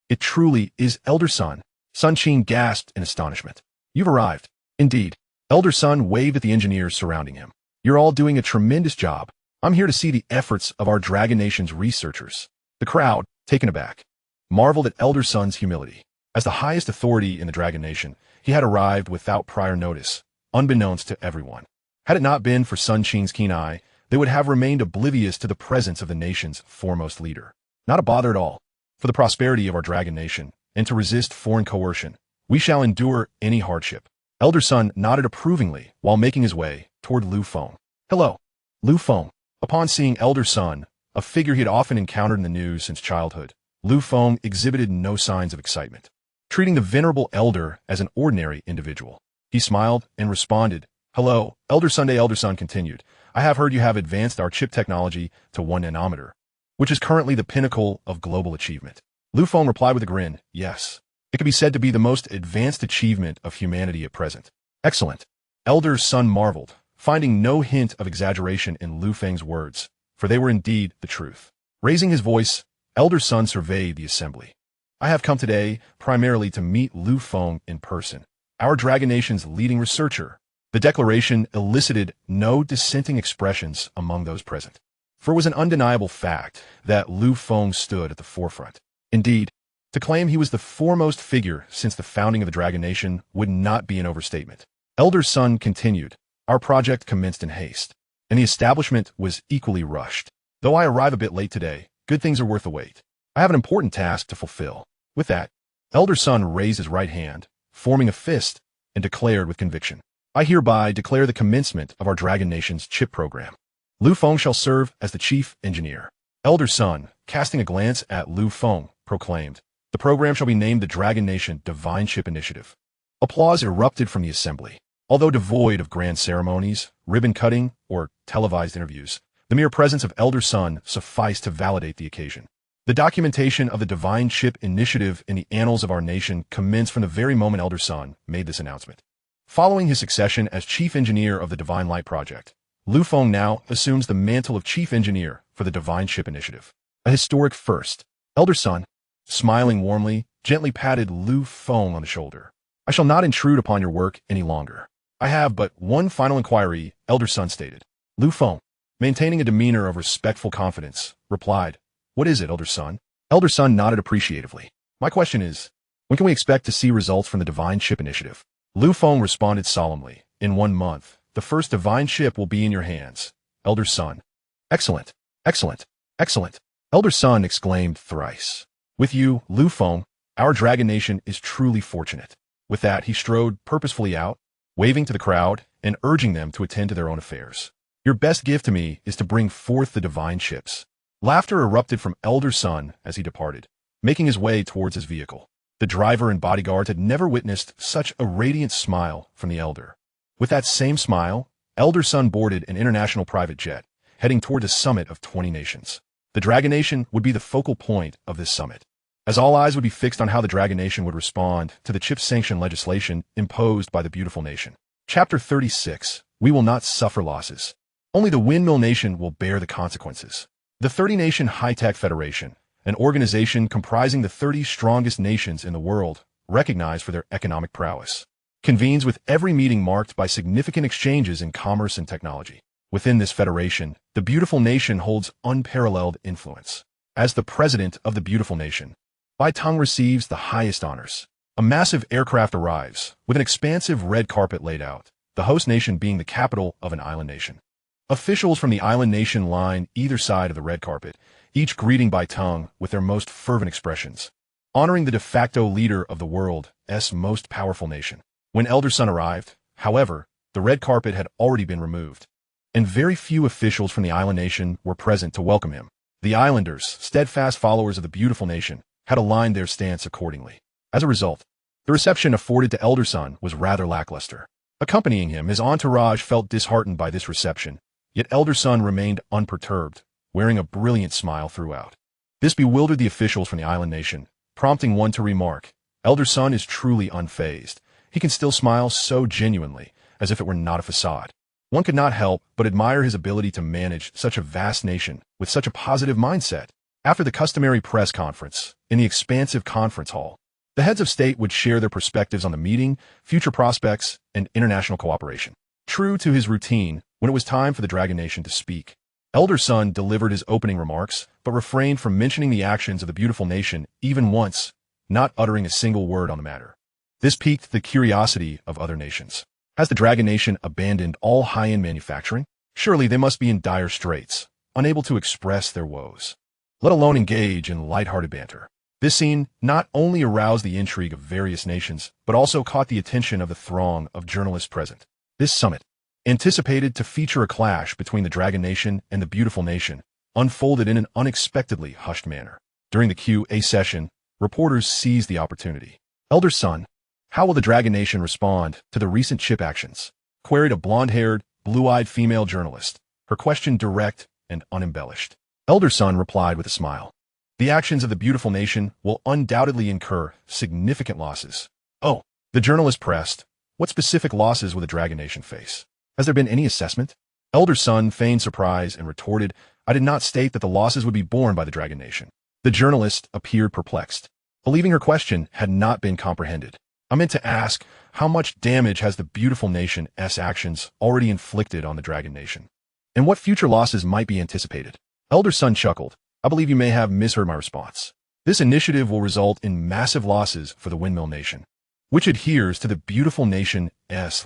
It truly is Elder Sun. Sun Qing gasped in astonishment. You've arrived. Indeed. Elder Sun waved at the engineers surrounding him. You're all doing a tremendous job. I'm here to see the efforts of our Dragon Nation's researchers. The crowd, taken aback, marveled at Elder Sun's humility. As the highest authority in the Dragon Nation, he had arrived without prior notice, unbeknownst to everyone. Had it not been for Sun Qing's keen eye, they would have remained oblivious to the presence of the nation's foremost leader. Not a bother at all. For the prosperity of our Dragon Nation, and to resist foreign coercion, we shall endure any hardship. Elder Sun nodded approvingly while making his way toward Lu Feng. Hello, Lu Feng. Upon seeing Elder Sun, a figure he had often encountered in the news since childhood, Lu Feng exhibited no signs of excitement. Treating the venerable elder as an ordinary individual, he smiled and responded, Hello, Elder Sunday. Elder Sun continued, I have heard you have advanced our chip technology to 1 nanometer, which is currently the pinnacle of global achievement. Lu Feng replied with a grin, Yes. It can be said to be the most advanced achievement of humanity at present. Excellent. Elder Sun marveled, finding no hint of exaggeration in Lu Feng's words, for they were indeed the truth. Raising his voice, Elder Sun surveyed the assembly. I have come today primarily to meet Lu Feng in person, our Dragon Nation's leading researcher. The declaration elicited no dissenting expressions among those present, for it was an undeniable fact that Lu Feng stood at the forefront. Indeed, to claim he was the foremost figure since the founding of the Dragon Nation would not be an overstatement. Elder Sun continued, Our project commenced in haste, and the establishment was equally rushed. Though I arrive a bit late today, good things are worth the wait. I have an important task to fulfill. With that, Elder Sun raised his right hand, forming a fist, and declared with conviction, I hereby declare the commencement of our Dragon Nation's chip program. Lu Feng shall serve as the chief engineer. Elder Sun, casting a glance at Lu Feng, proclaimed, The program shall be named the Dragon Nation Divine Chip Initiative. Applause erupted from the assembly. Although devoid of grand ceremonies, ribbon cutting, or televised interviews, the mere presence of Elder Sun sufficed to validate the occasion. The documentation of the Divine Chip Initiative in the annals of our nation commenced from the very moment Elder Sun made this announcement. Following his succession as chief engineer of the Divine Light Project, Lu Feng now assumes the mantle of chief engineer for the Divine Chip Initiative. A historic first. Elder Sun, smiling warmly, gently patted Lu Feng on the shoulder. I shall not intrude upon your work any longer. I have but one final inquiry, Elder Sun stated. Lu Feng, maintaining a demeanor of respectful confidence, replied, What is it, Elder Sun? Elder Sun nodded appreciatively. My question is, when can we expect to see results from the Divine Chip Initiative? Lu Feng responded solemnly, In 1 month, the first Divine Chip will be in your hands, Elder Sun. Excellent, excellent, excellent. Elder Sun exclaimed thrice. With you, Lu Feng, our Dragon Nation is truly fortunate. With that, he strode purposefully out, waving to the crowd and urging them to attend to their own affairs. Your best gift to me is to bring forth the divine chips. Laughter erupted from Elder Sun as he departed, making his way towards his vehicle. The driver and bodyguards had never witnessed such a radiant smile from the Elder. With that same smile, Elder Sun boarded an international private jet, heading toward a summit of 20 nations. The Dragon Nation would be the focal point of this summit, as all eyes would be fixed on how the Dragon Nation would respond to the chip-sanctioned legislation imposed by the beautiful nation. Chapter 36, We Will Not Suffer Losses. Only the Windmill Nation will bear the consequences. The 30-Nation High-Tech Federation, an organization comprising the 30 strongest nations in the world, recognized for their economic prowess, convenes with every meeting marked by significant exchanges in commerce and technology. Within this federation, the beautiful nation holds unparalleled influence. As the president of the beautiful nation, Bai Tong receives the highest honors. A massive aircraft arrives, with an expansive red carpet laid out, the host nation being the capital of an island nation. Officials from the island nation line either side of the red carpet, each greeting Bai Tong with their most fervent expressions, honoring the de facto leader of the world's most powerful nation. When Elder Sun arrived, however, the red carpet had already been removed, and very few officials from the island nation were present to welcome him. The islanders, steadfast followers of the beautiful nation, had aligned their stance accordingly. As a result, the reception afforded to Elder Sun was rather lackluster. Accompanying him, his entourage felt disheartened by this reception, yet Elder Sun remained unperturbed, wearing a brilliant smile throughout. This bewildered the officials from the island nation, prompting one to remark, Elder Sun is truly unfazed. He can still smile so genuinely, as if it were not a facade. One could not help but admire his ability to manage such a vast nation with such a positive mindset. After the customary press conference, in the expansive conference hall, the heads of state would share their perspectives on the meeting, future prospects, and international cooperation. True to his routine, when it was time for the Dragon Nation to speak, Elder Sun delivered his opening remarks, but refrained from mentioning the actions of the beautiful nation even once, not uttering a single word on the matter. This piqued the curiosity of other nations. Has the Dragon Nation abandoned all high-end manufacturing? Surely they must be in dire straits, unable to express their woes, let alone engage in lighthearted banter. This scene not only aroused the intrigue of various nations, but also caught the attention of the throng of journalists present. This summit, anticipated to feature a clash between the Dragon Nation and the Beautiful Nation, unfolded in an unexpectedly hushed manner. During the Q&A session, reporters seized the opportunity. Elder Son, how will the Dragon Nation respond to the recent chip actions? Queried a blonde-haired, blue-eyed female journalist, her question direct and unembellished. Elder Son replied with a smile. The actions of the Beautiful Nation will undoubtedly incur significant losses. Oh, the journalist pressed, what specific losses will the Dragon Nation face? Has there been any assessment? Elder Son feigned surprise and retorted, I did not state that the losses would be borne by the Dragon Nation. The journalist appeared perplexed, believing her question had not been comprehended. I meant to ask, how much damage has the Beautiful Nation's actions already inflicted on the Dragon Nation? And what future losses might be anticipated? Elder Son chuckled, I believe you may have misheard my response. This initiative will result in massive losses for the Windmill Nation, which adheres to the Beautiful Nation's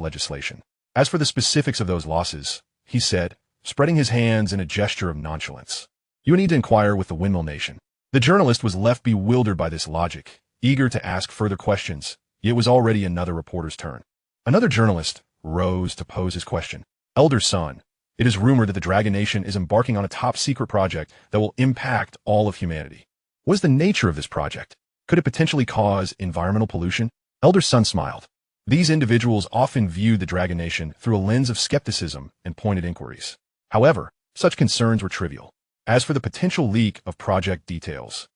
legislation. As for the specifics of those losses, he said, spreading his hands in a gesture of nonchalance, you need to inquire with the Windmill Nation. The journalist was left bewildered by this logic, eager to ask further questions, yet it was already another reporter's turn. Another journalist rose to pose his question. Elder Son, it is rumored that the Dragon Nation is embarking on a top-secret project that will impact all of humanity. What is the nature of this project? Could it potentially cause environmental pollution? Elder Son smiled. These individuals often viewed the Dragon Nation through a lens of skepticism and pointed inquiries. However, such concerns were trivial. As for the potential leak of project details,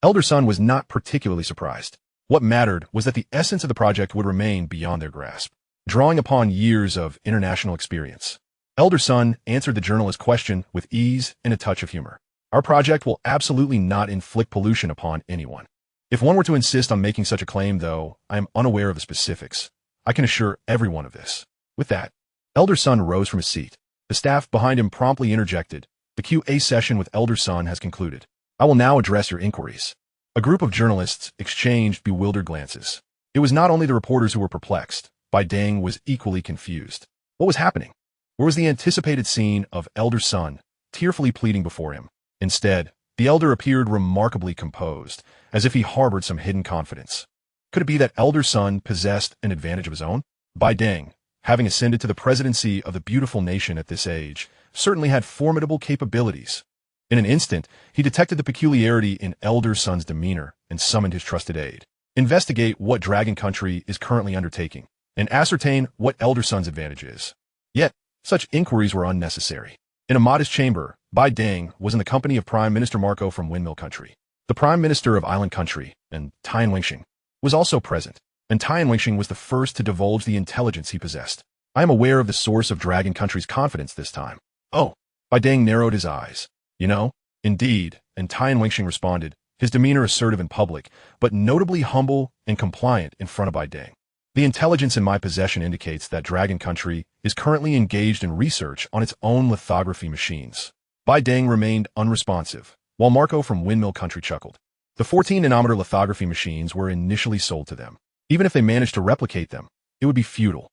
Elder Son was not particularly surprised. What mattered was that the essence of the project would remain beyond their grasp. Drawing upon years of international experience, Elder Son answered the journalist's question with ease and a touch of humor. Our project will absolutely not inflict pollution upon anyone. If one were to insist on making such a claim, though, I am unaware of the specifics. I can assure everyone of this. With that, Elder Son rose from his seat. The staff behind him promptly interjected. The Q&A session with Elder Son has concluded. I will now address your inquiries. A group of journalists exchanged bewildered glances. It was not only the reporters who were perplexed. Bai Deng was equally confused. What was happening? Where was the anticipated scene of Elder Son, tearfully pleading before him? Instead, the elder appeared remarkably composed, as if he harbored some hidden confidence. Could it be that Elder Son possessed an advantage of his own? Bai Deng, having ascended to the presidency of the Beautiful Nation at this age, certainly had formidable capabilities. In an instant, he detected the peculiarity in Elder Son's demeanor and summoned his trusted aide. Investigate what Dragon Country is currently undertaking, and ascertain what Elder Son's advantage is. Yet, such inquiries were unnecessary. In a modest chamber, Bai Deng was in the company of Prime Minister Marco from Windmill Country. The Prime Minister of Island Country, and Tian Wingxing, was also present, and Tian Wingxing was the first to divulge the intelligence he possessed. I am aware of the source of Dragon Country's confidence this time. Oh, Bai Deng narrowed his eyes. You know? Indeed, and Tian Wingxing responded, his demeanor assertive in public, but notably humble and compliant in front of Bai Deng. The intelligence in my possession indicates that Dragon Country is currently engaged in research on its own lithography machines. Bai Deng remained unresponsive, while Marco from Windmill Country chuckled. The 14-nanometer lithography machines were initially sold to them. Even if they managed to replicate them, it would be futile.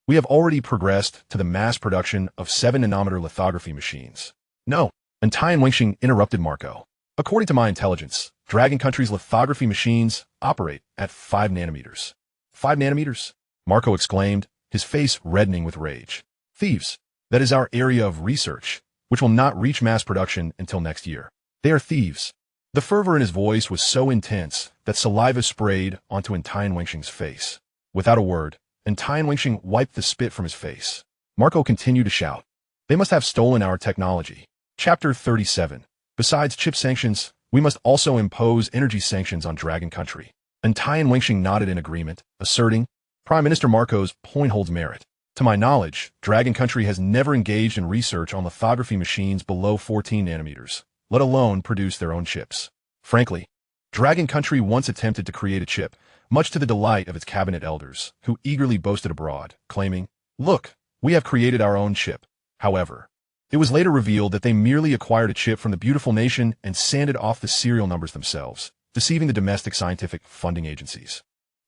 We have already progressed to the mass production of 7-nanometer lithography machines. No, and Tian Wingxing interrupted Marco. According to my intelligence, Dragon Country's lithography machines operate at 5 nanometers. 5 nanometers? Marco exclaimed, his face reddening with rage. Thieves. That is our area of research, which will not reach mass production until next year. They are thieves. The fervor in his voice was so intense that saliva sprayed onto Tian Wingxing's face. Without a word, Tian Wingxing wiped the spit from his face. Marco continued to shout. They must have stolen our technology. Chapter 37. Besides chip sanctions, we must also impose energy sanctions on Dragon Country. Tian Wingxing nodded in agreement, asserting, Prime Minister Marco's point holds merit. To my knowledge, Dragon Country has never engaged in research on lithography machines below 14 nanometers, let alone produce their own chips. Frankly, Dragon Country once attempted to create a chip, much to the delight of its cabinet elders, who eagerly boasted abroad, claiming, look, we have created our own chip. However, it was later revealed that they merely acquired a chip from the Beautiful Nation and sanded off the serial numbers themselves, deceiving the domestic scientific funding agencies.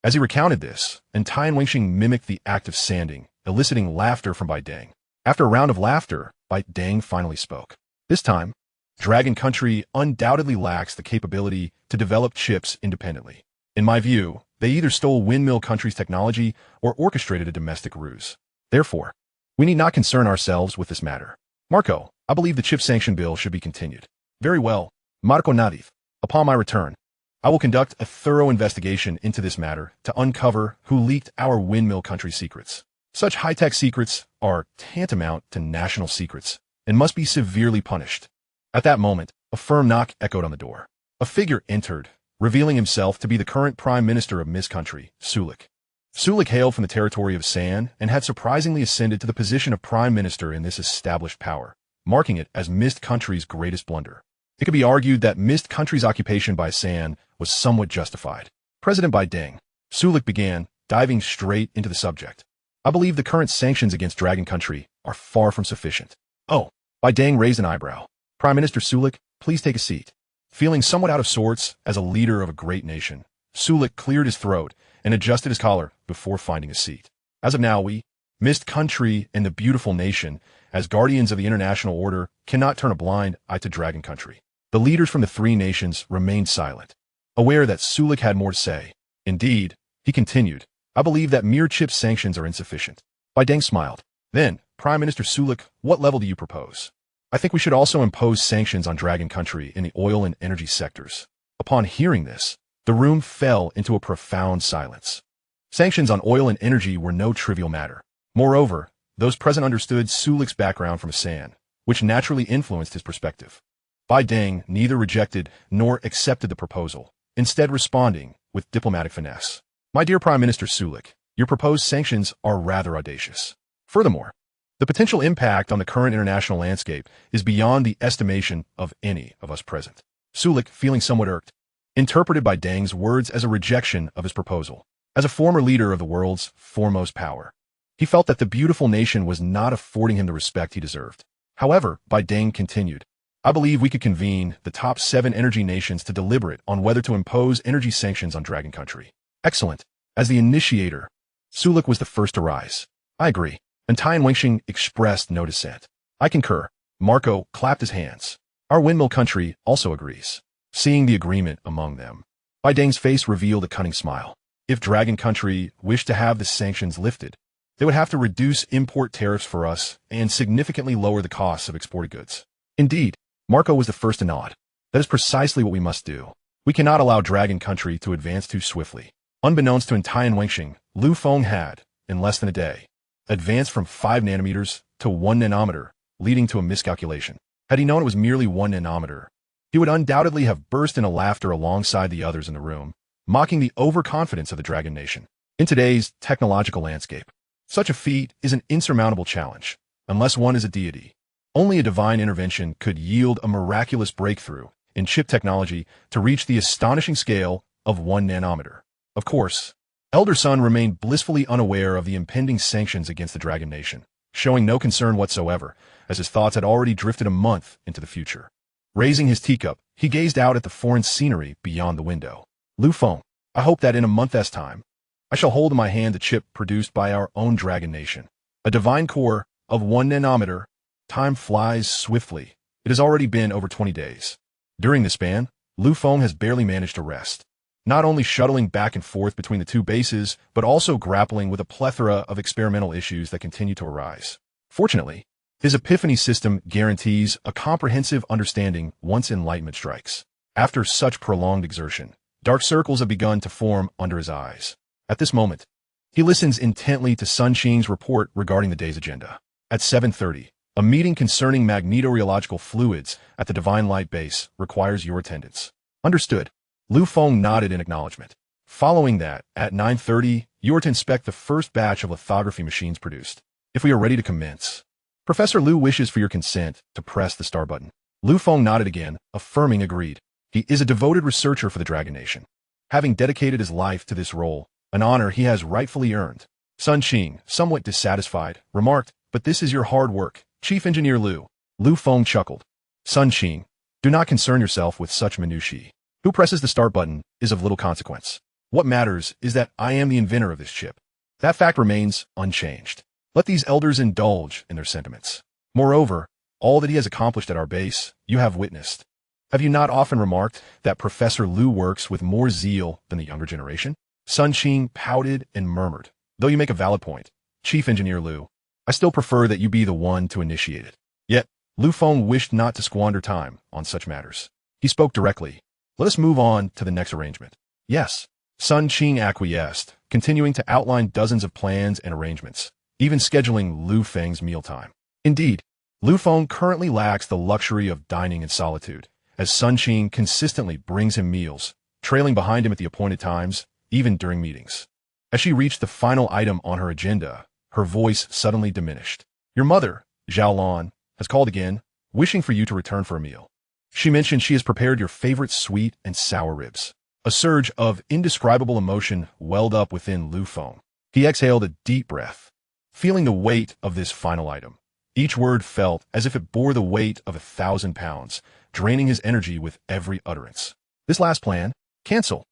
As he recounted this, and Tian Wingxing mimicked the act of sanding, eliciting laughter from Bai Deng. After a round of laughter, Bai Deng finally spoke. This time, Dragon Country undoubtedly lacks the capability to develop chips independently. In my view, they either stole Windmill Country's technology or orchestrated a domestic ruse. Therefore, we need not concern ourselves with this matter. Marco, I believe the chip sanction bill should be continued. Very well, Marco Nadif. Upon my return, I will conduct a thorough investigation into this matter to uncover who leaked our Windmill Country secrets. Such high-tech secrets are tantamount to national secrets and must be severely punished. At that moment, a firm knock echoed on the door. A figure entered, revealing himself to be the current Prime Minister of Miss Country, Sulik. Sulik hailed from the territory of San and had surprisingly ascended to the position of Prime Minister in this established power, marking it as Mist Country's greatest blunder. It could be argued that Mist Country's occupation by San was somewhat justified. President Bai Deng, Sulik began, diving straight into the subject. I believe the current sanctions against Dragon Country are far from sufficient. Oh, Bai Deng raised an eyebrow. Prime Minister Sulik, please take a seat. Feeling somewhat out of sorts as a leader of a great nation, Sulik cleared his throat and adjusted his collar before finding a seat. As of now, we, Mist Country and the beautiful nation, as guardians of the international order, cannot turn a blind eye to Dragon Country. The leaders from the three nations remained silent, aware that Sulik had more to say. Indeed, he continued, I believe that mere chip sanctions are insufficient. Bai Deng smiled. Then, Prime Minister Sulik, what level do you propose? I think we should also impose sanctions on Dragon Country in the oil and energy sectors. Upon hearing this, the room fell into a profound silence. Sanctions on oil and energy were no trivial matter. Moreover, those present understood Sulik's background from San, which naturally influenced his perspective. Bai Deng neither rejected nor accepted the proposal, instead responding with diplomatic finesse. My dear Prime Minister Sulik, your proposed sanctions are rather audacious. Furthermore, the potential impact on the current international landscape is beyond the estimation of any of us present. Sulik, feeling somewhat irked, interpreted Bai Deng's words as a rejection of his proposal. As a former leader of the world's foremost power, he felt that the beautiful nation was not affording him the respect he deserved. However, Bai Deng continued, I believe we could convene the top 7 energy nations to deliberate on whether to impose energy sanctions on Dragon Country. Excellent. As the initiator, Sulik was the first to rise. I agree. And Tian Wingxing expressed no dissent. I concur. Marco clapped his hands. Our Windmill Country also agrees. Seeing the agreement among them, Bai Deng's face revealed a cunning smile. If Dragon Country wished to have the sanctions lifted, they would have to reduce import tariffs for us and significantly lower the costs of exported goods. Indeed, Marco was the first to nod. That is precisely what we must do. We cannot allow Dragon Country to advance too swiftly. Unbeknownst to Tian Wingxing, Feng had, in less than a day, advanced from 5 nanometers to 1 nanometer, leading to a miscalculation. Had he known it was merely 1 nanometer, he would undoubtedly have burst into laughter alongside the others in the room, mocking the overconfidence of the Dragon Nation. In today's technological landscape, such a feat is an insurmountable challenge, unless one is a deity. Only a divine intervention could yield a miraculous breakthrough in chip technology to reach the astonishing scale of 1 nanometer. Of course, Elder Sun remained blissfully unaware of the impending sanctions against the Dragon Nation, showing no concern whatsoever, as his thoughts had already drifted a month into the future. Raising his teacup, he gazed out at the foreign scenery beyond the window. Feng, I hope that in a month's time, I shall hold in my hand the chip produced by our own Dragon Nation. A divine core of 1 nanometer. Time flies swiftly. It has already been over 20 days. During this span, Feng has barely managed to rest, not only shuttling back and forth between the 2 bases, but also grappling with a plethora of experimental issues that continue to arise. Fortunately, his Epiphany system guarantees a comprehensive understanding once enlightenment strikes. After such prolonged exertion, dark circles have begun to form under his eyes. At this moment, he listens intently to Sun Qing's report regarding the day's agenda. At 7:30, a meeting concerning magnetorheological fluids at the Divine Light Base requires your attendance. Understood. Feng nodded in acknowledgement. Following that, at 9:30, you are to inspect the first batch of lithography machines produced. If we are ready to commence, Professor Liu wishes for your consent to press the star button. Feng nodded again, affirming agreed. He is a devoted researcher for the Dragon Nation, having dedicated his life to this role, an honor he has rightfully earned. Sun Qing, somewhat dissatisfied, remarked, but this is your hard work, Chief Engineer Liu. Feng chuckled. Sun Qing, do not concern yourself with such minutiae. Who presses the start button is of little consequence. What matters is that I am the inventor of this chip. That fact remains unchanged. Let these elders indulge in their sentiments. Moreover, all that he has accomplished at our base, you have witnessed. Have you not often remarked that Professor Liu works with more zeal than the younger generation? Sun Qing pouted and murmured, though you make a valid point, Chief Engineer Liu. I still prefer that you be the one to initiate it. Yet, Liu Feng wished not to squander time on such matters. He spoke directly. Let us move on to the next arrangement. Yes. Sun Qing acquiesced, continuing to outline dozens of plans and arrangements, even scheduling Liu Feng's mealtime. Indeed, Liu Feng currently lacks the luxury of dining in solitude, as Sun Qing consistently brings him meals, trailing behind him at the appointed times, even during meetings. As she reached the final item on her agenda, her voice suddenly diminished. Your mother, Zhao Lan, has called again, wishing for you to return for a meal. She mentioned she has prepared your favorite sweet and sour ribs. A surge of indescribable emotion welled up within Liu Feng. He exhaled a deep breath, feeling the weight of this final item. Each word felt as if it bore the weight of 1,000 pounds, draining his energy with every utterance. This last plan, cancel.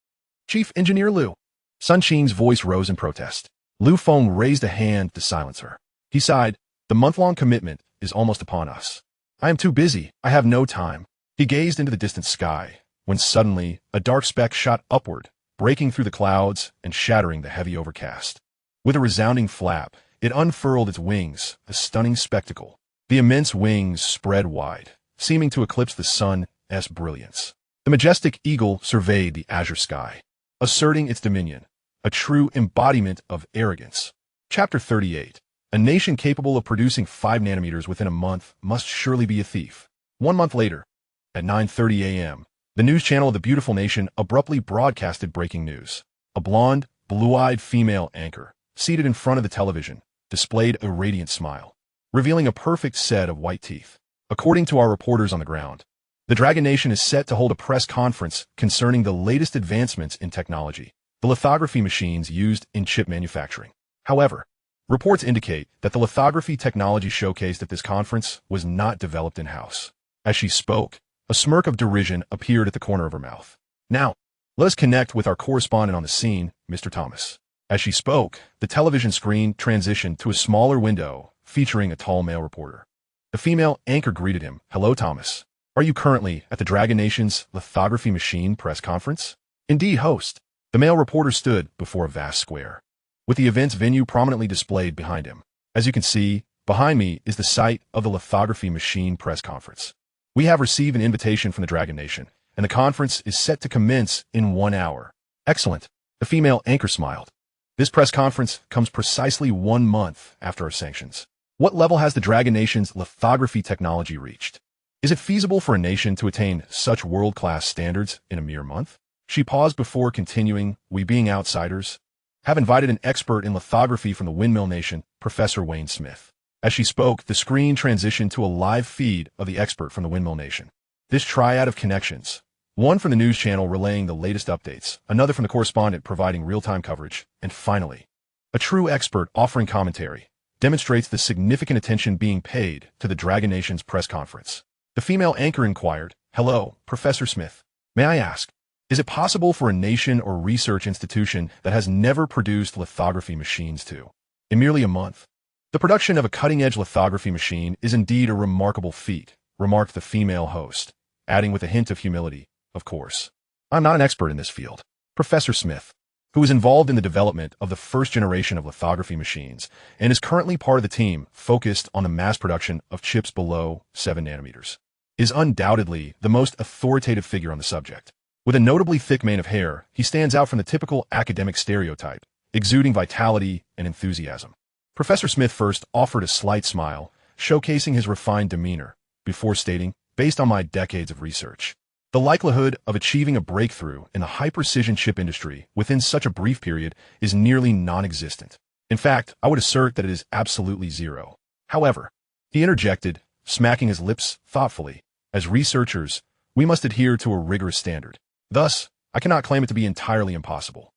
Chief Engineer Liu. Sun Qing's voice rose in protest. Liu Feng raised a hand to silence her. He sighed, the month-long commitment is almost upon us. I am too busy. I have no time. He gazed into the distant sky, when suddenly a dark speck shot upward, breaking through the clouds and shattering the heavy overcast. With a resounding flap, it unfurled its wings, a stunning spectacle. The immense wings spread wide, seeming to eclipse the sun's brilliance. The majestic eagle surveyed the azure sky, asserting its dominion, a true embodiment of arrogance. Chapter 38. A nation capable of producing 5 nanometers within a month must surely be a thief. 1 month later, at 9:30 a.m., the news channel of the beautiful nation abruptly broadcasted breaking news. A blonde, blue-eyed female anchor, seated in front of the television, displayed a radiant smile, revealing a perfect set of white teeth. According to our reporters on the ground, the Dragon Nation is set to hold a press conference concerning the latest advancements in technology, the lithography machines used in chip manufacturing. However, reports indicate that the lithography technology showcased at this conference was not developed in-house. As she spoke, a smirk of derision appeared at the corner of her mouth. Now, let us connect with our correspondent on the scene, Mr. Thomas. As she spoke, the television screen transitioned to a smaller window featuring a tall male reporter. The female anchor greeted him. Hello, Thomas. Are you currently at the Dragon Nation's lithography machine press conference? Indeed, host. The male reporter stood before a vast square, with the event's venue prominently displayed behind him. As you can see, behind me is the site of the lithography machine press conference. We have received an invitation from the Dragon Nation, and the conference is set to commence in 1 hour. Excellent. The female anchor smiled. This press conference comes precisely 1 month after our sanctions. What level has the Dragon Nation's lithography technology reached? Is it feasible for a nation to attain such world-class standards in a mere month? She paused before continuing, we being outsiders, have invited an expert in lithography from the Windmill Nation, Professor Wayne Smith. As she spoke, the screen transitioned to a live feed of the expert from the Windmill Nation. This triad of connections, one from the news channel relaying the latest updates, another from the correspondent providing real-time coverage, and finally, a true expert offering commentary, demonstrates the significant attention being paid to the Dragon Nation's press conference. The female anchor inquired, hello, Professor Smith. May I ask, is it possible for a nation or research institution that has never produced lithography machines to, in merely a month? The production of a cutting-edge lithography machine is indeed a remarkable feat, remarked the female host, adding with a hint of humility, of course. I'm not an expert in this field. Professor Smith, who is involved in the development of the first generation of lithography machines and is currently part of the team focused on the mass production of chips below 7 nanometers, is undoubtedly the most authoritative figure on the subject. With a notably thick mane of hair, he stands out from the typical academic stereotype, exuding vitality and enthusiasm. Professor Smith first offered a slight smile, showcasing his refined demeanor, before stating, based on my decades of research, the likelihood of achieving a breakthrough in the high-precision chip industry within such a brief period is nearly non-existent. In fact, I would assert that it is absolutely zero. However, he interjected, smacking his lips thoughtfully, as researchers, we must adhere to a rigorous standard. Thus, I cannot claim it to be entirely impossible.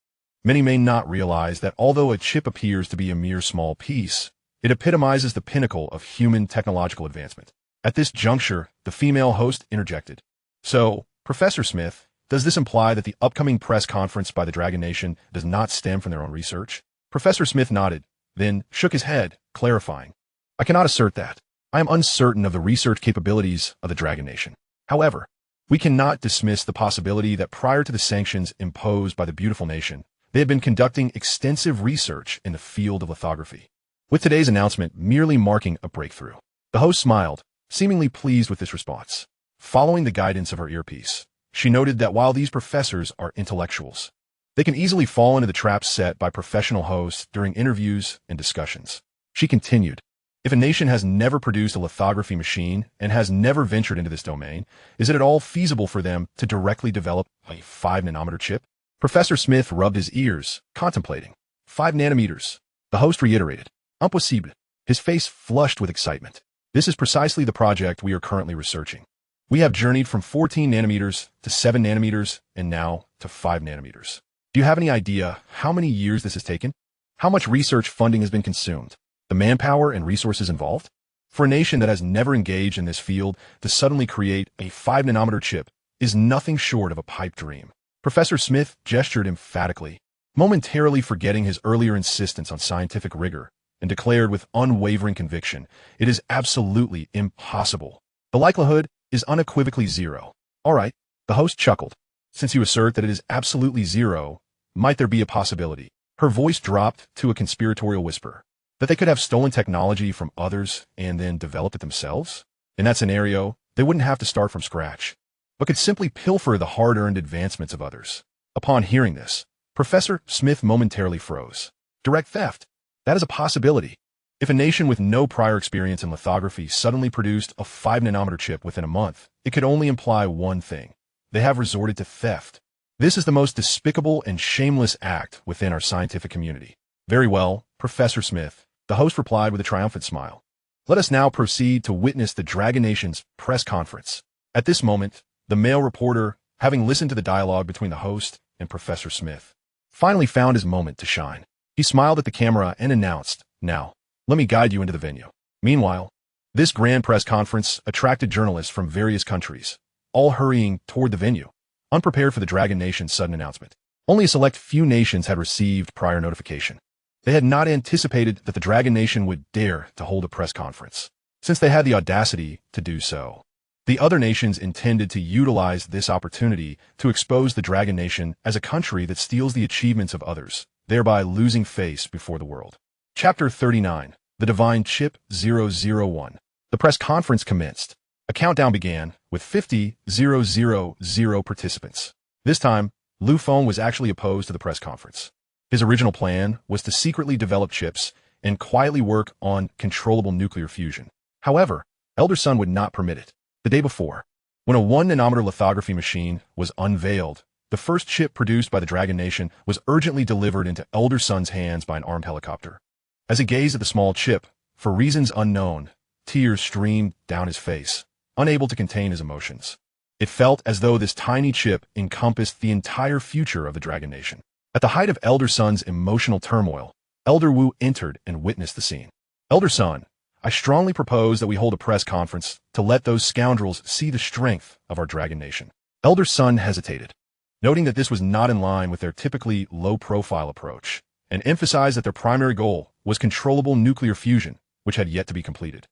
Many may not realize that although a chip appears to be a mere small piece, it epitomizes the pinnacle of human technological advancement. At this juncture, the female host interjected. So, Professor Smith, Does this imply that the upcoming press conference by the Dragon Nation does not stem from their own research? Professor Smith nodded, then shook his head, clarifying. I cannot assert that. I am uncertain of the research capabilities of the Dragon Nation. However, we cannot dismiss the possibility that prior to the sanctions imposed by the beautiful nation, they had been conducting extensive research in the field of lithography. With today's announcement merely marking a breakthrough, the host smiled, seemingly pleased with this response. Following the guidance of her earpiece, she noted that while these professors are intellectuals, they can easily fall into the traps set by professional hosts during interviews and discussions. She continued, if a nation has never produced a lithography machine and has never ventured into this domain, is it at all feasible for them to directly develop a 5-nanometer chip? Professor Smith rubbed his ears, contemplating. 5 nanometers. The host reiterated. Impossible. His face flushed with excitement. This is precisely the project we are currently researching. We have journeyed from 14 nanometers to 7 nanometers and now to 5 nanometers. Do you have any idea how many years this has taken? How much research funding has been consumed? The manpower and resources involved? For a nation that has never engaged in this field, to suddenly create a 5-nanometer chip is nothing short of a pipe dream. Professor Smith gestured emphatically, momentarily forgetting his earlier insistence on scientific rigor, and declared with unwavering conviction, it is absolutely impossible. The likelihood is unequivocally zero. All right, the host chuckled. Since you assert that it is absolutely zero, might there be a possibility? Her voice dropped to a conspiratorial whisper. That they could have stolen technology from others and then developed it themselves? In that scenario, they wouldn't have to start from scratch, but could simply pilfer the hard-earned advancements of others. Upon hearing this, Professor Smith momentarily froze. Direct theft? That is a possibility. If a nation with no prior experience in lithography suddenly produced a 5-nanometer chip within a month, it could only imply one thing. They have resorted to theft. This is the most despicable and shameless act within our scientific community. Very well, Professor Smith, the host replied with a triumphant smile. Let us now proceed to witness the Dragon Nation's press conference. At this moment, the male reporter, having listened to the dialogue between the host and Professor Smith, finally found his moment to shine. He smiled at the camera and announced, now, let me guide you into the venue. Meanwhile, this grand press conference attracted journalists from various countries, all hurrying toward the venue, unprepared for the Dragon Nation's sudden announcement. Only a select few nations had received prior notification. They had not anticipated that the Dragon Nation would dare to hold a press conference, since they had the audacity to do so. The other nations intended to utilize this opportunity to expose the Dragon Nation as a country that steals the achievements of others, thereby losing face before the world. Chapter 39, The Divine Chip 001. The press conference commenced. A countdown began with 50,000 participants. This time, Fong was actually opposed to the press conference. His original plan was to secretly develop chips and quietly work on controllable nuclear fusion. However, Elder Sun would not permit it. The day before, when a 1-nanometer lithography machine was unveiled, the first chip produced by the Dragon Nation was urgently delivered into Elder Sun's hands by an armed helicopter. As he gazed at the small chip, for reasons unknown, tears streamed down his face, unable to contain his emotions. It felt as though this tiny chip encompassed the entire future of the Dragon Nation. At the height of Elder Sun's emotional turmoil, Elder Wu entered and witnessed the scene. Elder Sun, I strongly propose that we hold a press conference to let those scoundrels see the strength of our Dragon Nation. Elder Sun hesitated, noting that this was not in line with their typically low-profile approach, and emphasized that their primary goal was controllable nuclear fusion, which had yet to be completed.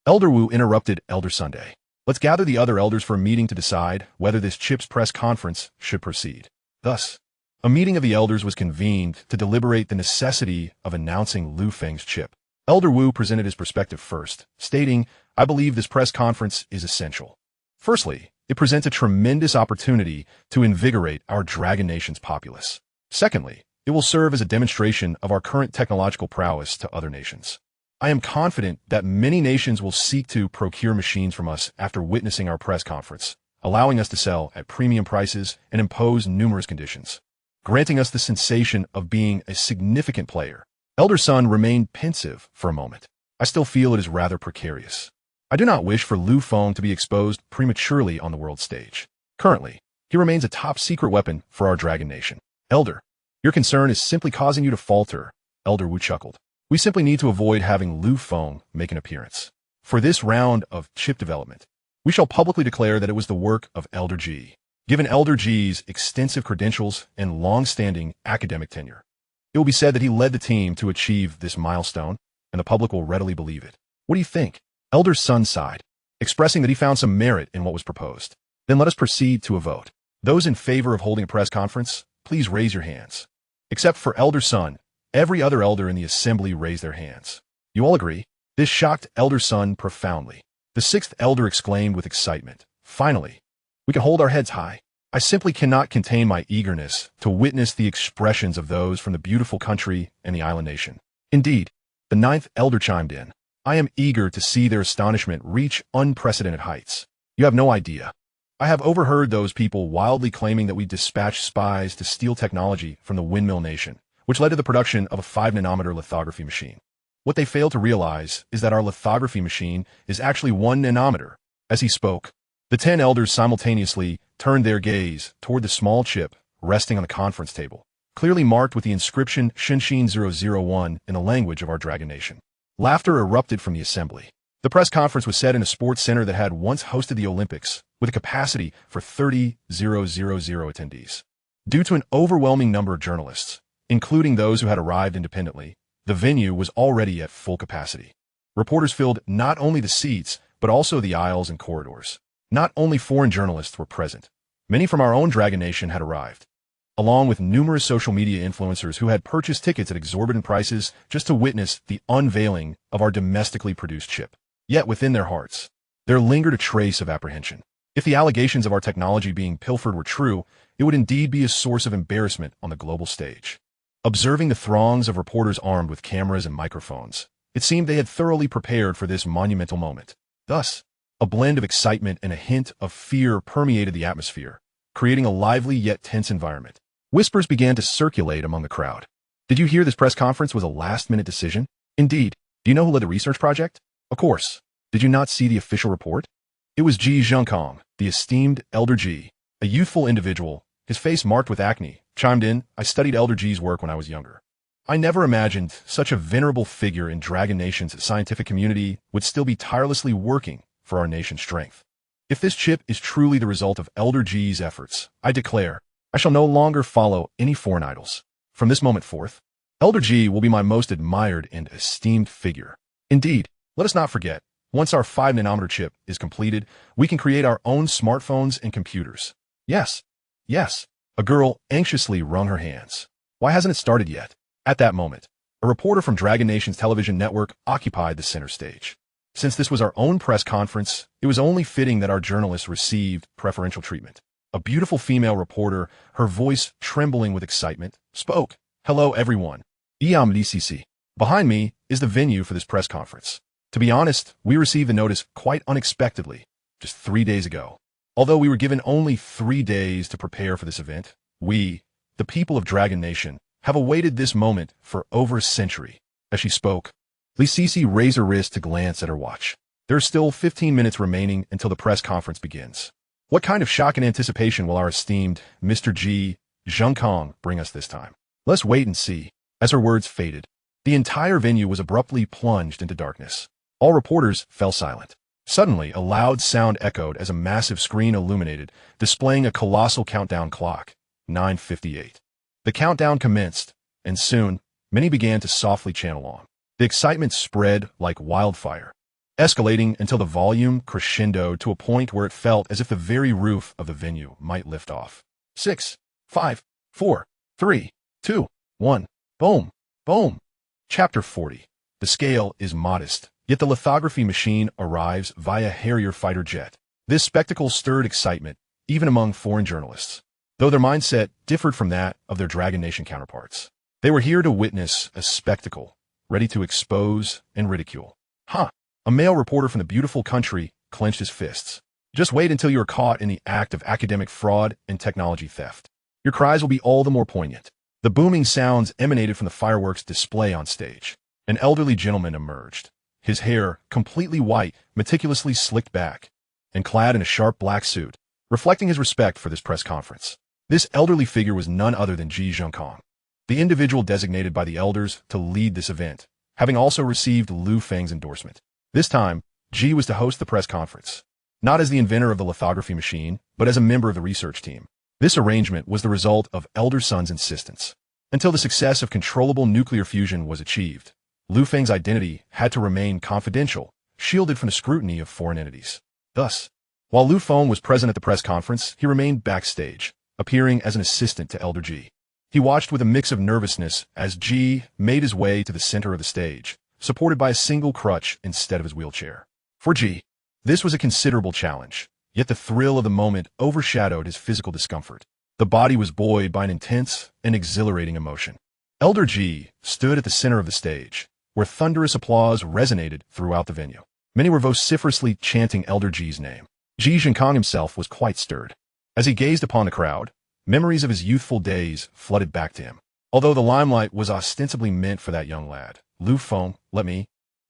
Elder Wu interrupted Elder Sunday. Let's gather the other elders for a meeting to decide whether this chip's press conference should proceed. Thus, a meeting of the elders was convened to deliberate the necessity of announcing Lu Feng's chip. Elder Wu presented his perspective first, stating, I believe this press conference is essential. Firstly, it presents a tremendous opportunity to invigorate our Dragon Nation's populace. Secondly, it will serve as a demonstration of our current technological prowess to other nations. I am confident that many nations will seek to procure machines from us after witnessing our press conference, allowing us to sell at premium prices and impose numerous conditions, granting us the sensation of being a significant player. Elder Sun remained pensive for a moment. I still feel it is rather precarious. I do not wish for Lu Feng to be exposed prematurely on the world stage. Currently, he remains a top-secret weapon for our Dragon Nation. Elder, your concern is simply causing you to falter, Elder Wu chuckled. We simply need to avoid having Lu Feng make an appearance. For this round of chip development, we shall publicly declare that it was the work of Elder G. Given Elder G's extensive credentials and long-standing academic tenure, it will be said that he led the team to achieve this milestone, and the public will readily believe it. What do you think? Elder Sun sighed, expressing that he found some merit in what was proposed. Then let us proceed to a vote. Those in favor of holding a press conference, please raise your hands. Except for Elder Sun, every other elder in the assembly raised their hands. You all agree? This shocked Elder Sun profoundly. The sixth elder exclaimed with excitement, "Finally, we can hold our heads high. I simply cannot contain my eagerness to witness the expressions of those from the beautiful country and the island nation." Indeed, the ninth elder chimed in, "I am eager to see their astonishment reach unprecedented heights. You have no idea. I have overheard those people wildly claiming that we dispatched spies to steal technology from the Windmill Nation, which led to the production of a 5-nanometer lithography machine. What they fail to realize is that our lithography machine is actually 1 nanometer." As he spoke, the 10 elders simultaneously turned their gaze toward the small chip resting on the conference table, clearly marked with the inscription Shinshin 001 in the language of our Dragon Nation. Laughter erupted from the assembly. The press conference was set in a sports center that had once hosted the Olympics, with a capacity for 30,000 attendees. Due to an overwhelming number of journalists, including those who had arrived independently, the venue was already at full capacity. Reporters filled not only the seats, but also the aisles and corridors. Not only foreign journalists were present. Many from our own Dragon Nation had arrived, along with numerous social media influencers who had purchased tickets at exorbitant prices just to witness the unveiling of our domestically produced chip. Yet within their hearts, there lingered a trace of apprehension. If the allegations of our technology being pilfered were true, it would indeed be a source of embarrassment on the global stage. Observing the throngs of reporters armed with cameras and microphones, it seemed they had thoroughly prepared for this monumental moment. Thus, a blend of excitement and a hint of fear permeated the atmosphere, creating a lively yet tense environment. Whispers began to circulate among the crowd. Did you hear this press conference was a last-minute decision? Indeed. Do you know who led the research project? Of course. Did you not see the official report? It was Ji Zhengkong, the esteemed Elder Ji, a youthful individual, his face marked with acne, chimed in, "I studied Elder Ji's work when I was younger. I never imagined such a venerable figure in Dragon Nation's scientific community would still be tirelessly working for our nation's strength. If this chip is truly the result of Elder Ji's efforts, I declare, I shall no longer follow any foreign idols. From this moment forth, Elder Ji will be my most admired and esteemed figure. Indeed, let us not forget, once our 5-nanometer chip is completed, we can create our own smartphones and computers. Yes, yes." A girl anxiously wrung her hands. Why hasn't it started yet? At that moment, a reporter from Dragon Nation's television network occupied the center stage. Since this was our own press conference, it was only fitting that our journalists received preferential treatment. A beautiful female reporter, her voice trembling with excitement, spoke. "Hello, everyone. EMDCC. Behind me is the venue for this press conference. To be honest, we received the notice quite unexpectedly, just 3 days ago. Although we were given only 3 days to prepare for this event, we, the people of Dragon Nation, have awaited this moment for over a century." As she spoke, Li Sisi raised her wrist to glance at her watch. There are still 15 minutes remaining until the press conference begins. What kind of shock and anticipation will our esteemed Mr. Ji Zhengkong bring us this time? Let's wait and see. As her words faded, the entire venue was abruptly plunged into darkness. All reporters fell silent. Suddenly, a loud sound echoed as a massive screen illuminated, displaying a colossal countdown clock, 9:58. The countdown commenced, and soon, many began to softly chant along. The excitement spread like wildfire, escalating until the volume crescendoed to a point where it felt as if the very roof of the venue might lift off. 6, 5, 4, 3, 2, 1, boom, boom. Chapter 40. The scale is modest, yet the lithography machine arrives via Harrier fighter jet. This spectacle stirred excitement, even among foreign journalists, though their mindset differed from that of their Dragon Nation counterparts. They were here to witness a spectacle, ready to expose and ridicule. "Huh." A male reporter from the beautiful country clenched his fists. "Just wait until you are caught in the act of academic fraud and technology theft. Your cries will be all the more poignant." The booming sounds emanated from the fireworks display on stage. An elderly gentleman emerged, his hair completely white, meticulously slicked back, and clad in a sharp black suit, reflecting his respect for this press conference. This elderly figure was none other than Ji Zhengkong, the individual designated by the elders to lead this event, having also received Feng's endorsement. This time, Ji was to host the press conference. not as the inventor of the lithography machine, but as a member of the research team. This arrangement was the result of elder son's insistence. Until the success of controllable nuclear fusion was achieved, Lu Feng's identity had to remain confidential, shielded from the scrutiny of foreign entities. Thus, while Lu Feng was present at the press conference, he remained backstage, appearing as an assistant to Elder Ji. He watched with a mix of nervousness as Ji made his way to the center of the stage, supported by a single crutch instead of his wheelchair. For Ji, this was a considerable challenge, yet the thrill of the moment overshadowed his physical discomfort. The body was buoyed by an intense and exhilarating emotion. Elder Ji stood at the center of the stage, where thunderous applause resonated throughout the venue. Many were vociferously chanting Elder Ji's name. Ji Zhenkong himself was quite stirred. As he gazed upon the crowd, memories of his youthful days flooded back to him. Although the limelight was ostensibly meant for that young lad, Lu Feng,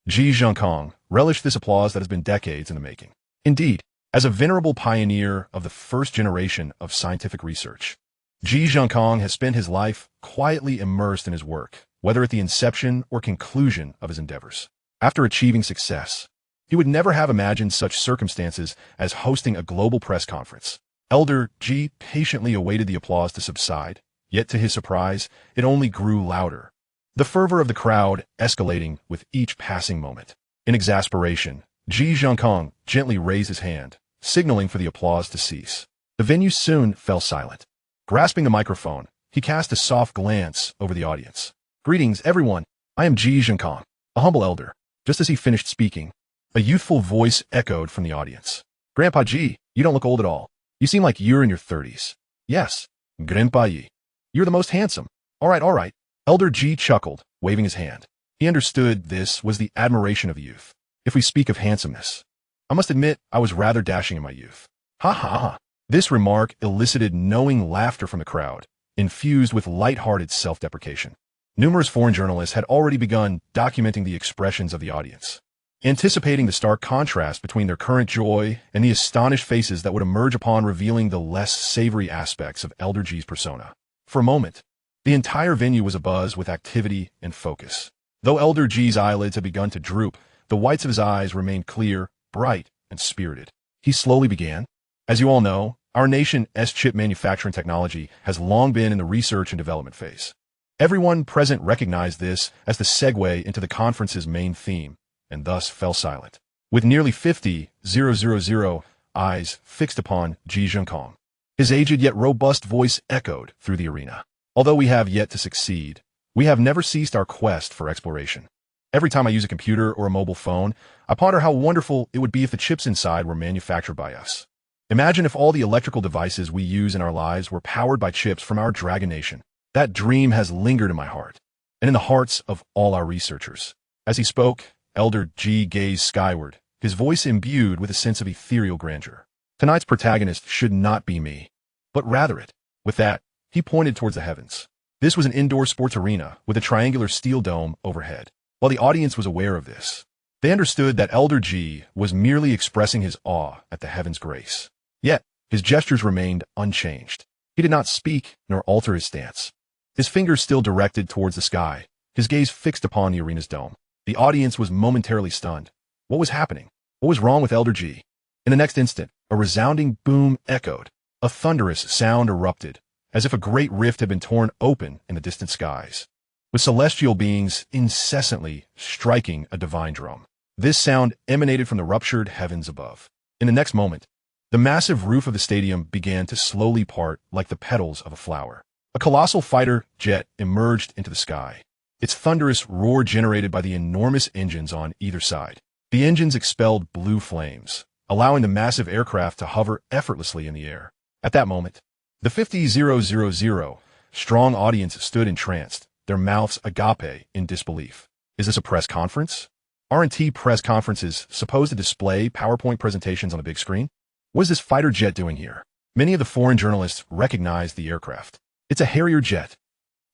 Ji Zhenkong relished this applause that has been decades in the making. Indeed, as a venerable pioneer of the first generation of scientific research, Ji Zhenkong has spent his life quietly immersed in his work, whether at the inception or conclusion of his endeavors. After achieving success, he would never have imagined such circumstances as hosting a global press conference. Elder Ji patiently awaited the applause to subside, yet to his surprise, it only grew louder, the fervor of the crowd escalating with each passing moment. In exasperation, Ji Zhenkong gently raised his hand, signaling for the applause to cease. The venue soon fell silent. Grasping the microphone, he cast a soft glance over the audience. "Greetings, everyone. I am Ji Zhenkong, a humble elder." Just as he finished speaking, a youthful voice echoed from the audience. "Grandpa Ji, you don't look old at all. You seem like you're in your 30s. "Yes, Grandpa Yi. You're the most handsome." All right. Elder Ji chuckled, waving his hand. He understood this was the admiration of the youth. If we speak of handsomeness, I must admit I was rather dashing in my youth. Ha ha ha. This remark elicited knowing laughter from the crowd, infused with light-hearted self-deprecation. Numerous foreign journalists had already begun documenting the expressions of the audience, anticipating the stark contrast between their current joy and the astonished faces that would emerge upon revealing the less savory aspects of Elder Ji's persona. For a moment, the entire venue was abuzz with activity and focus. Though Elder Ji's eyelids had begun to droop, the whites of his eyes remained clear, bright, and spirited. He slowly began. "As you all know, our nation's chip manufacturing technology has long been in the research and development phase. Everyone present recognized this as the segue into the conference's main theme, and thus fell silent, with nearly 50,000 eyes fixed upon Ji Zhenkong. His aged yet robust voice echoed through the arena. "Although we have yet to succeed, we have never ceased our quest for exploration. Every time I use a computer or a mobile phone, I ponder how wonderful it would be if the chips inside were manufactured by us. Imagine if all the electrical devices we use in our lives were powered by chips from our dragon nation. That dream has lingered in my heart, and in the hearts of all our researchers." As he spoke, Elder Ji gazed skyward, his voice imbued with a sense of ethereal grandeur. "Tonight's protagonist should not be me, but rather it." With that, he pointed towards the heavens. This was an indoor sports arena with a triangular steel dome overhead. While the audience was aware of this, they understood that Elder Ji was merely expressing his awe at the heaven's grace. Yet, his gestures remained unchanged. He did not speak nor alter his stance. His fingers still directed towards the sky, his gaze fixed upon the arena's dome. The audience was momentarily stunned. What was happening? What was wrong with Elder Ji? In the next instant, a resounding boom echoed. A thunderous sound erupted, as if a great rift had been torn open in the distant skies, with celestial beings incessantly striking a divine drum. This sound emanated from the ruptured heavens above. In the next moment, the massive roof of the stadium began to slowly part like the petals of a flower. A colossal fighter jet emerged into the sky, its thunderous roar generated by the enormous engines on either side. The engines expelled blue flames, allowing the massive aircraft to hover effortlessly in the air. At that moment, the 50,000 strong audience stood entranced, their mouths agape in disbelief. Is this a press conference? Aren't press conferences supposed to display PowerPoint presentations on a big screen? What is this fighter jet doing here? Many of the foreign journalists recognized the aircraft. It's a Harrier jet,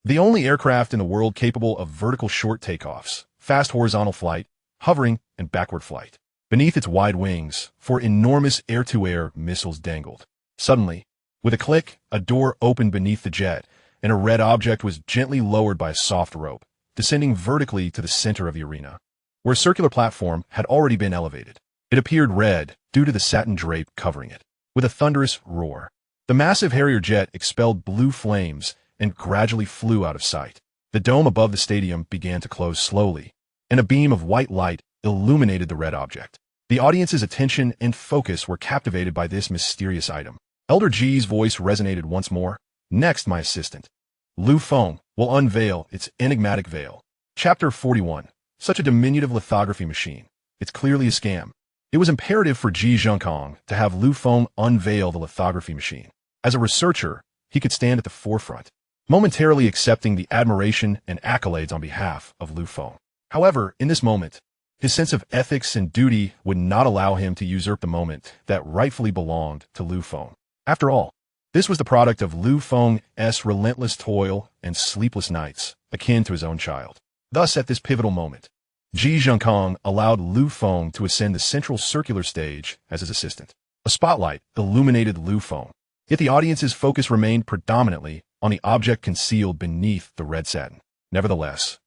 the only aircraft in the world capable of vertical short takeoffs, fast horizontal flight, hovering, and backward flight. Beneath its wide wings, four enormous air-to-air missiles dangled. Suddenly, with a click, a door opened beneath the jet, and a red object was gently lowered by a soft rope, descending vertically to the center of the arena, where a circular platform had already been elevated. It appeared red due to the satin drape covering it. With a thunderous roar, the massive Harrier jet expelled blue flames and gradually flew out of sight. The dome above the stadium began to close slowly, and a beam of white light illuminated the red object. The audience's attention and focus were captivated by this mysterious item. Elder G's voice resonated once more. Next, my assistant, Fong, will unveil its enigmatic veil. Chapter 41. Such a diminutive lithography machine. It's clearly a scam. It was imperative for Ji Zhengkong to have Fong unveil the lithography machine. As a researcher, he could stand at the forefront, momentarily accepting the admiration and accolades on behalf of Fong. However, in this moment, his sense of ethics and duty would not allow him to usurp the moment that rightfully belonged to Fong. After all, this was the product of Fong's relentless toil and sleepless nights, akin to his own child. Thus, at this pivotal moment, Ji Zhengkong allowed Fong to ascend the central circular stage as his assistant. A spotlight illuminated Fong, yet the audience's focus remained predominantly on the object concealed beneath the red satin. Nevertheless,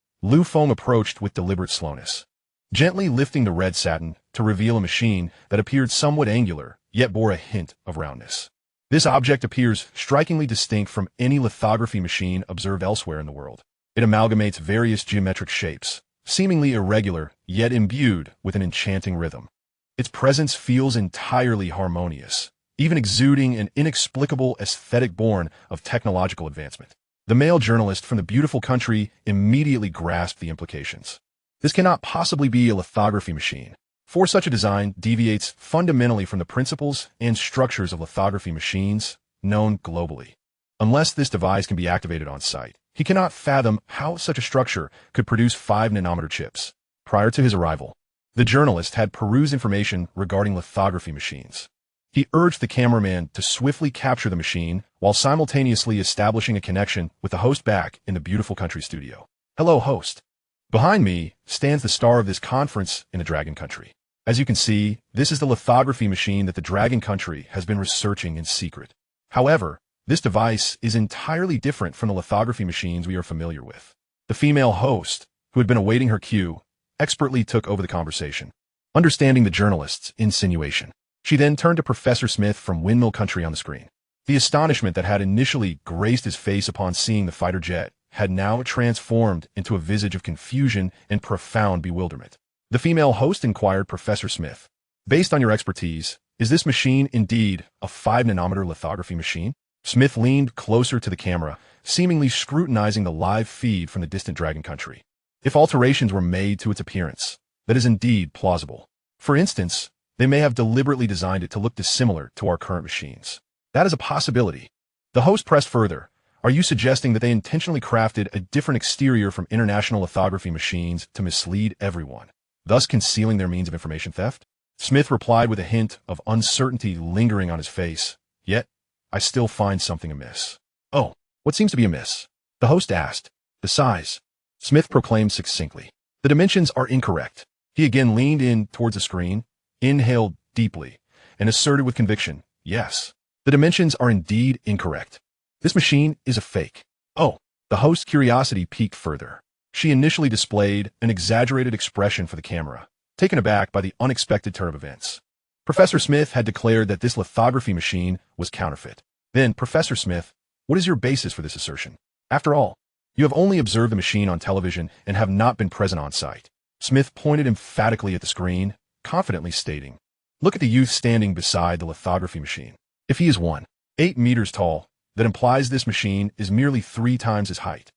Fong approached with deliberate slowness, gently lifting the red satin to reveal a machine that appeared somewhat angular, yet bore a hint of roundness. This object appears strikingly distinct from any lithography machine observed elsewhere in the world. It amalgamates various geometric shapes, seemingly irregular, yet imbued with an enchanting rhythm. Its presence feels entirely harmonious, even exuding an inexplicable aesthetic born of technological advancement. The male journalist from the beautiful country immediately grasped the implications. This cannot possibly be a lithography machine, for such a design deviates fundamentally from the principles and structures of lithography machines known globally. Unless this device can be activated on site, he cannot fathom how such a structure could produce 5-nanometer chips. Prior to his arrival, the journalist had perused information regarding lithography machines. He urged the cameraman to swiftly capture the machine while simultaneously establishing a connection with the host back in the beautiful country studio. Hello, host. Behind me stands the star of this conference in the Dragon Country. As you can see, this is the lithography machine that the Dragon Country has been researching in secret. However, this device is entirely different from the lithography machines we are familiar with. The female host, who had been awaiting her cue, expertly took over the conversation, understanding the journalist's insinuation. She then turned to Professor Smith from Windmill Country on the screen. The astonishment that had initially graced his face upon seeing the fighter jet had now transformed into a visage of confusion and profound bewilderment. The female host inquired Professor Smith, based on your expertise, is this machine indeed a 5-nanometer lithography machine? Smith leaned closer to the camera, seemingly scrutinizing the live feed from the distant Dragon Country. If alterations were made to its appearance, that is indeed plausible. For instance, they may have deliberately designed it to look dissimilar to our current machines. That is a possibility. The host pressed further. Are you suggesting that they intentionally crafted a different exterior from international lithography machines to mislead everyone, thus concealing their means of information theft? Smith replied with a hint of uncertainty lingering on his face. Yet, I still find something amiss. Oh, what seems to be amiss? The host asked. The size. Smith proclaimed succinctly. The dimensions are incorrect. He again leaned in towards the screen, inhaled deeply, and asserted with conviction, yes, the dimensions are indeed incorrect. This machine is a fake. Oh, the host's curiosity piqued further. She initially displayed an exaggerated expression for the camera, taken aback by the unexpected turn of events. Professor Smith had declared that this lithography machine was counterfeit. Then, Professor Smith, what is your basis for this assertion? After all, you have only observed the machine on television and have not been present on site. Smith pointed emphatically at the screen, confidently stating, look at the youth standing beside the lithography machine. If he is 1.8 meters tall, that implies this machine is merely 3 times his height.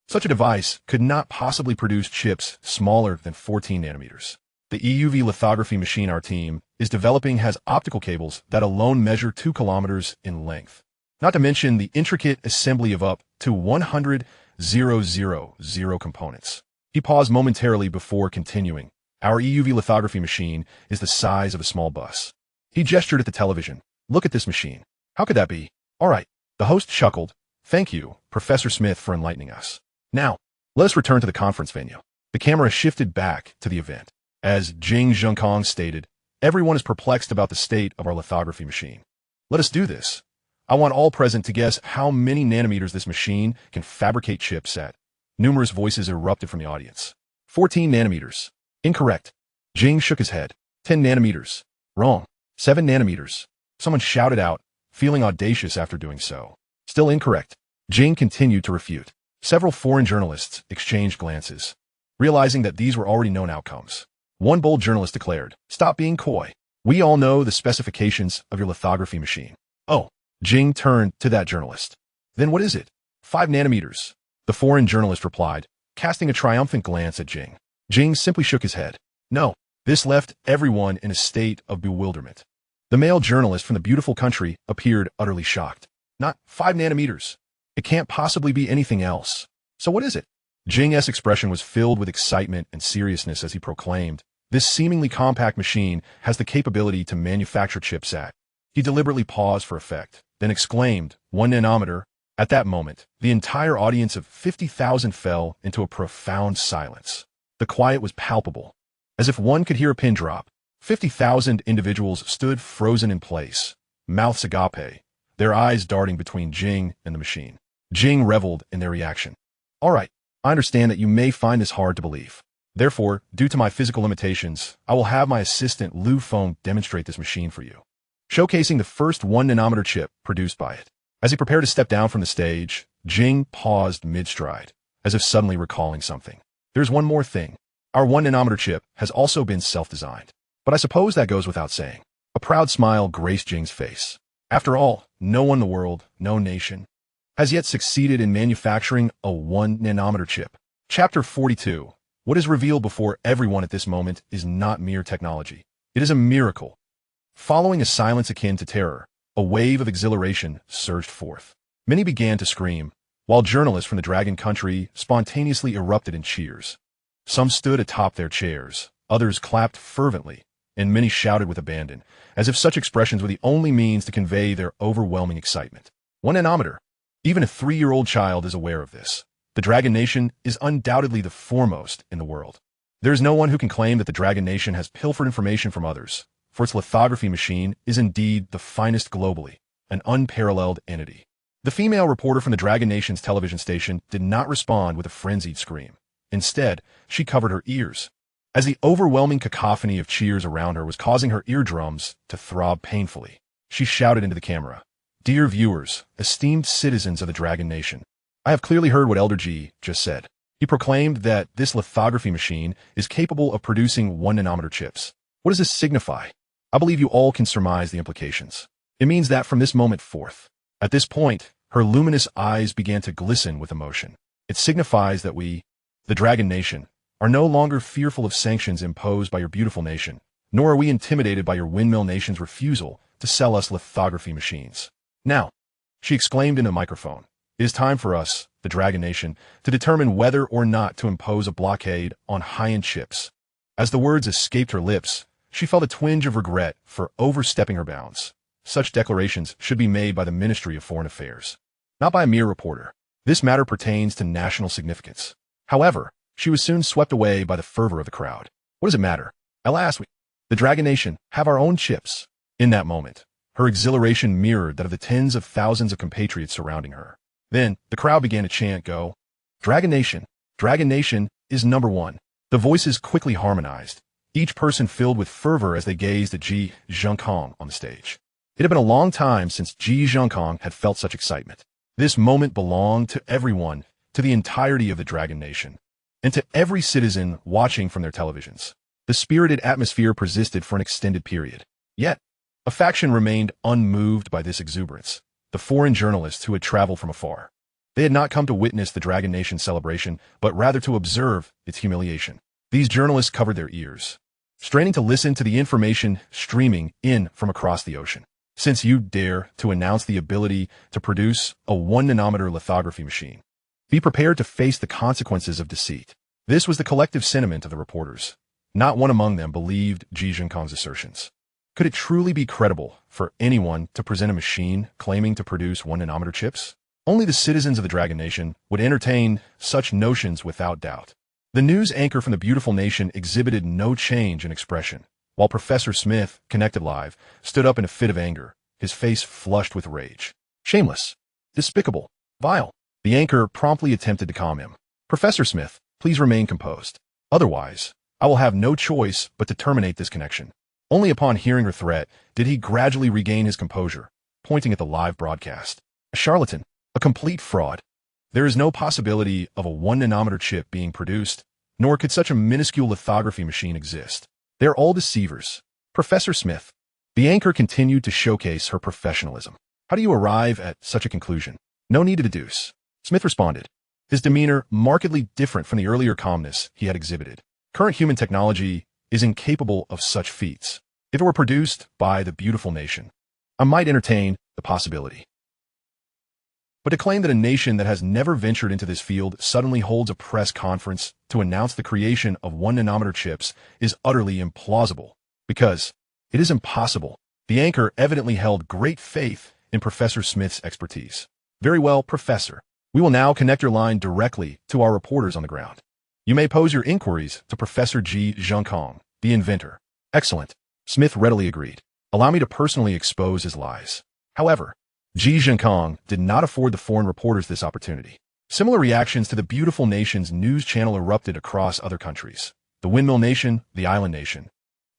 Such a device could not possibly produce chips smaller than 14 nanometers. The EUV lithography machine our team is developing has optical cables that alone measure 2 kilometers in length, not to mention the intricate assembly of up to 100,000 components. He paused momentarily before continuing. Our EUV lithography machine is the size of a small bus. He gestured at the television. Look at this machine. How could that be? All right. The host chuckled. Thank you, Professor Smith, for enlightening us. Now, let us return to the conference venue. The camera shifted back to the event. As Jing Zhengkong stated, everyone is perplexed about the state of our lithography machine. Let us do this. I want all present to guess how many nanometers this machine can fabricate chips at. Numerous voices erupted from the audience. 14 nanometers. Incorrect. Jing shook his head. 10 nanometers. Wrong. 7 nanometers. Someone shouted out, feeling audacious after doing so. Still incorrect. Jing continued to refute. Several foreign journalists exchanged glances, realizing that these were already known outcomes. One bold journalist declared, "Stop being coy. We all know the specifications of your lithography machine." Oh, Jing turned to that journalist. "Then what is it?" 5 nanometers. The foreign journalist replied, casting a triumphant glance at Jing. Jing simply shook his head. No. This left everyone in a state of bewilderment. The male journalist from the beautiful country appeared utterly shocked. Not 5 nanometers. It can't possibly be anything else. So what is it? Jing's expression was filled with excitement and seriousness as he proclaimed, "This seemingly compact machine has the capability to manufacture chips at." He deliberately paused for effect, then exclaimed, "1 nanometer." At that moment, the entire audience of 50,000 fell into a profound silence. The quiet was palpable. As if one could hear a pin drop, 50,000 individuals stood frozen in place, mouths agape, their eyes darting between Jing and the machine. Jing reveled in their reaction. "All right, I understand that you may find this hard to believe. Therefore, due to my physical limitations, I will have my assistant Lu Feng demonstrate this machine for you," showcasing the first 1 nanometer chip produced by it. As he prepared to step down from the stage, Jing paused mid-stride, as if suddenly recalling something. "There's one more thing. Our 1 nanometer chip has also been self-designed. But I suppose that goes without saying." A proud smile graced Jing's face. After all, no one in the world, no nation, has yet succeeded in manufacturing a 1 nanometer chip. Chapter 42. What is revealed before everyone at this moment is not mere technology. It is a miracle. Following a silence akin to terror, a wave of exhilaration surged forth. Many began to scream, while journalists from the Dragon Country spontaneously erupted in cheers. Some stood atop their chairs, others clapped fervently, and many shouted with abandon, as if such expressions were the only means to convey their overwhelming excitement. 1 nanometer. Even a 3-year-old child is aware of this. The Dragon Nation is undoubtedly the foremost in the world. There is no one who can claim that the Dragon Nation has pilfered information from others, for its lithography machine is indeed the finest globally, an unparalleled entity. The female reporter from the Dragon Nation's television station did not respond with a frenzied scream. Instead, she covered her ears, as the overwhelming cacophony of cheers around her was causing her eardrums to throb painfully. She shouted into the camera, "Dear viewers, esteemed citizens of the Dragon Nation, I have clearly heard what Elder G just said. He proclaimed that this lithography machine is capable of producing 1 nanometer chips. What does this signify? I believe you all can surmise the implications. It means that from this moment forth." At this point, her luminous eyes began to glisten with emotion. "It signifies that we, the Dragon Nation, are no longer fearful of sanctions imposed by your beautiful nation, nor are we intimidated by your windmill nation's refusal to sell us lithography machines. Now," she exclaimed in a microphone, "it is time for us, the Dragon Nation, to determine whether or not to impose a blockade on high-end chips." As the words escaped her lips, she felt a twinge of regret for overstepping her bounds. Such declarations should be made by the Ministry of Foreign Affairs, not by a mere reporter. This matter pertains to national significance. However, she was soon swept away by the fervor of the crowd. What does it matter? Alas, we, the Dragon Nation, have our own chips. In that moment, her exhilaration mirrored that of the tens of thousands of compatriots surrounding her. Then, the crowd began to chant, "Go! Dragon Nation is number one." The voices quickly harmonized, each person filled with fervor as they gazed at Ji Zhengkong on the stage. It had been a long time since Ji Zhengkong had felt such excitement. This moment belonged to everyone, to the entirety of the Dragon Nation, and to every citizen watching from their televisions. The spirited atmosphere persisted for an extended period. Yet, a faction remained unmoved by this exuberance, the foreign journalists who had traveled from afar. They had not come to witness the Dragon Nation celebration, but rather to observe its humiliation. These journalists covered their ears, straining to listen to the information streaming in from across the ocean. "Since you dare to announce the ability to produce a 1 nanometer lithography machine, be prepared to face the consequences of deceit." This was the collective sentiment of the reporters. Not one among them believed Ji Zhengkong's assertions. Could it truly be credible for anyone to present a machine claiming to produce 1 nanometer chips? Only the citizens of the Dragon Nation would entertain such notions without doubt. The news anchor from the beautiful nation exhibited no change in expression, while Professor Smith, connected live, stood up in a fit of anger, his face flushed with rage. "Shameless! Despicable! Vile!" The anchor promptly attempted to calm him. "Professor Smith, please remain composed. Otherwise, I will have no choice but to terminate this connection." Only upon hearing her threat did he gradually regain his composure, pointing at the live broadcast. A charlatan, a complete fraud. There is no possibility of a 1 nanometer chip being produced, nor could such a minuscule lithography machine exist. They're all deceivers. Professor Smith. The anchor continued to showcase her professionalism. How do you arrive at such a conclusion? No need to deduce. Smith responded, his demeanor markedly different from the earlier calmness he had exhibited. Current human technology is incapable of such feats. If it were produced by the beautiful nation, I might entertain the possibility. But to claim that a nation that has never ventured into this field suddenly holds a press conference to announce the creation of 1 nanometer chips is utterly implausible, because it is impossible. The anchor evidently held great faith in Professor Smith's expertise. Very well, Professor. We will now connect your line directly to our reporters on the ground. You may pose your inquiries to Professor Ji Zhengkong, the inventor. Excellent. Smith readily agreed. Allow me to personally expose his lies. However, Ji Zhengkong did not afford the foreign reporters this opportunity. Similar reactions to the beautiful nation's news channel erupted across other countries. The Windmill Nation, the Island Nation,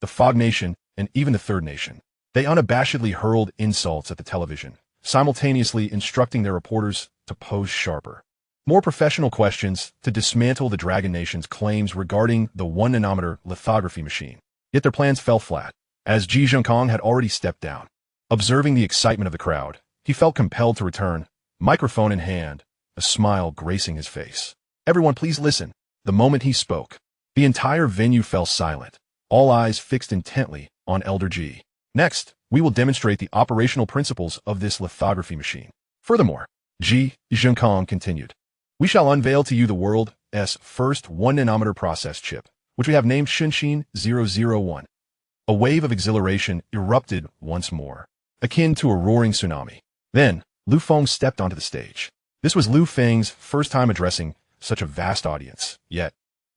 the Fog Nation, and even the Third Nation. They unabashedly hurled insults at the television, simultaneously instructing their reporters to pose sharper, more professional questions to dismantle the Dragon Nation's claims regarding the 1 nanometer lithography machine. Yet their plans fell flat, as Ji Zhengkong had already stepped down. Observing the excitement of the crowd, he felt compelled to return, microphone in hand, a smile gracing his face. Everyone, please listen. The moment he spoke, the entire venue fell silent, all eyes fixed intently on Elder Ji. Next, we will demonstrate the operational principles of this lithography machine. Furthermore, Ji Zhengkong continued, we shall unveil to you the world's first 1 nanometer process chip, which we have named Shinshin 001. A wave of exhilaration erupted once more, akin to a roaring tsunami. Then, Lu Feng stepped onto the stage. This was Lu Feng's first time addressing such a vast audience, yet,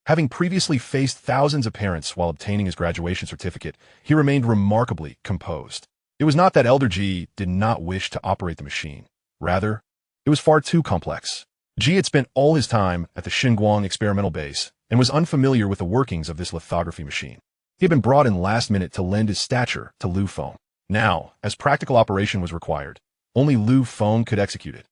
having previously faced thousands of parents while obtaining his graduation certificate, he remained remarkably composed. It was not that Elder Ji did not wish to operate the machine. Rather, it was far too complex. Ji had spent all his time at the Xinguang experimental base and was unfamiliar with the workings of this lithography machine. He had been brought in last minute to lend his stature to Lu Feng. Now, as practical operation was required, only Lu Feng could execute it.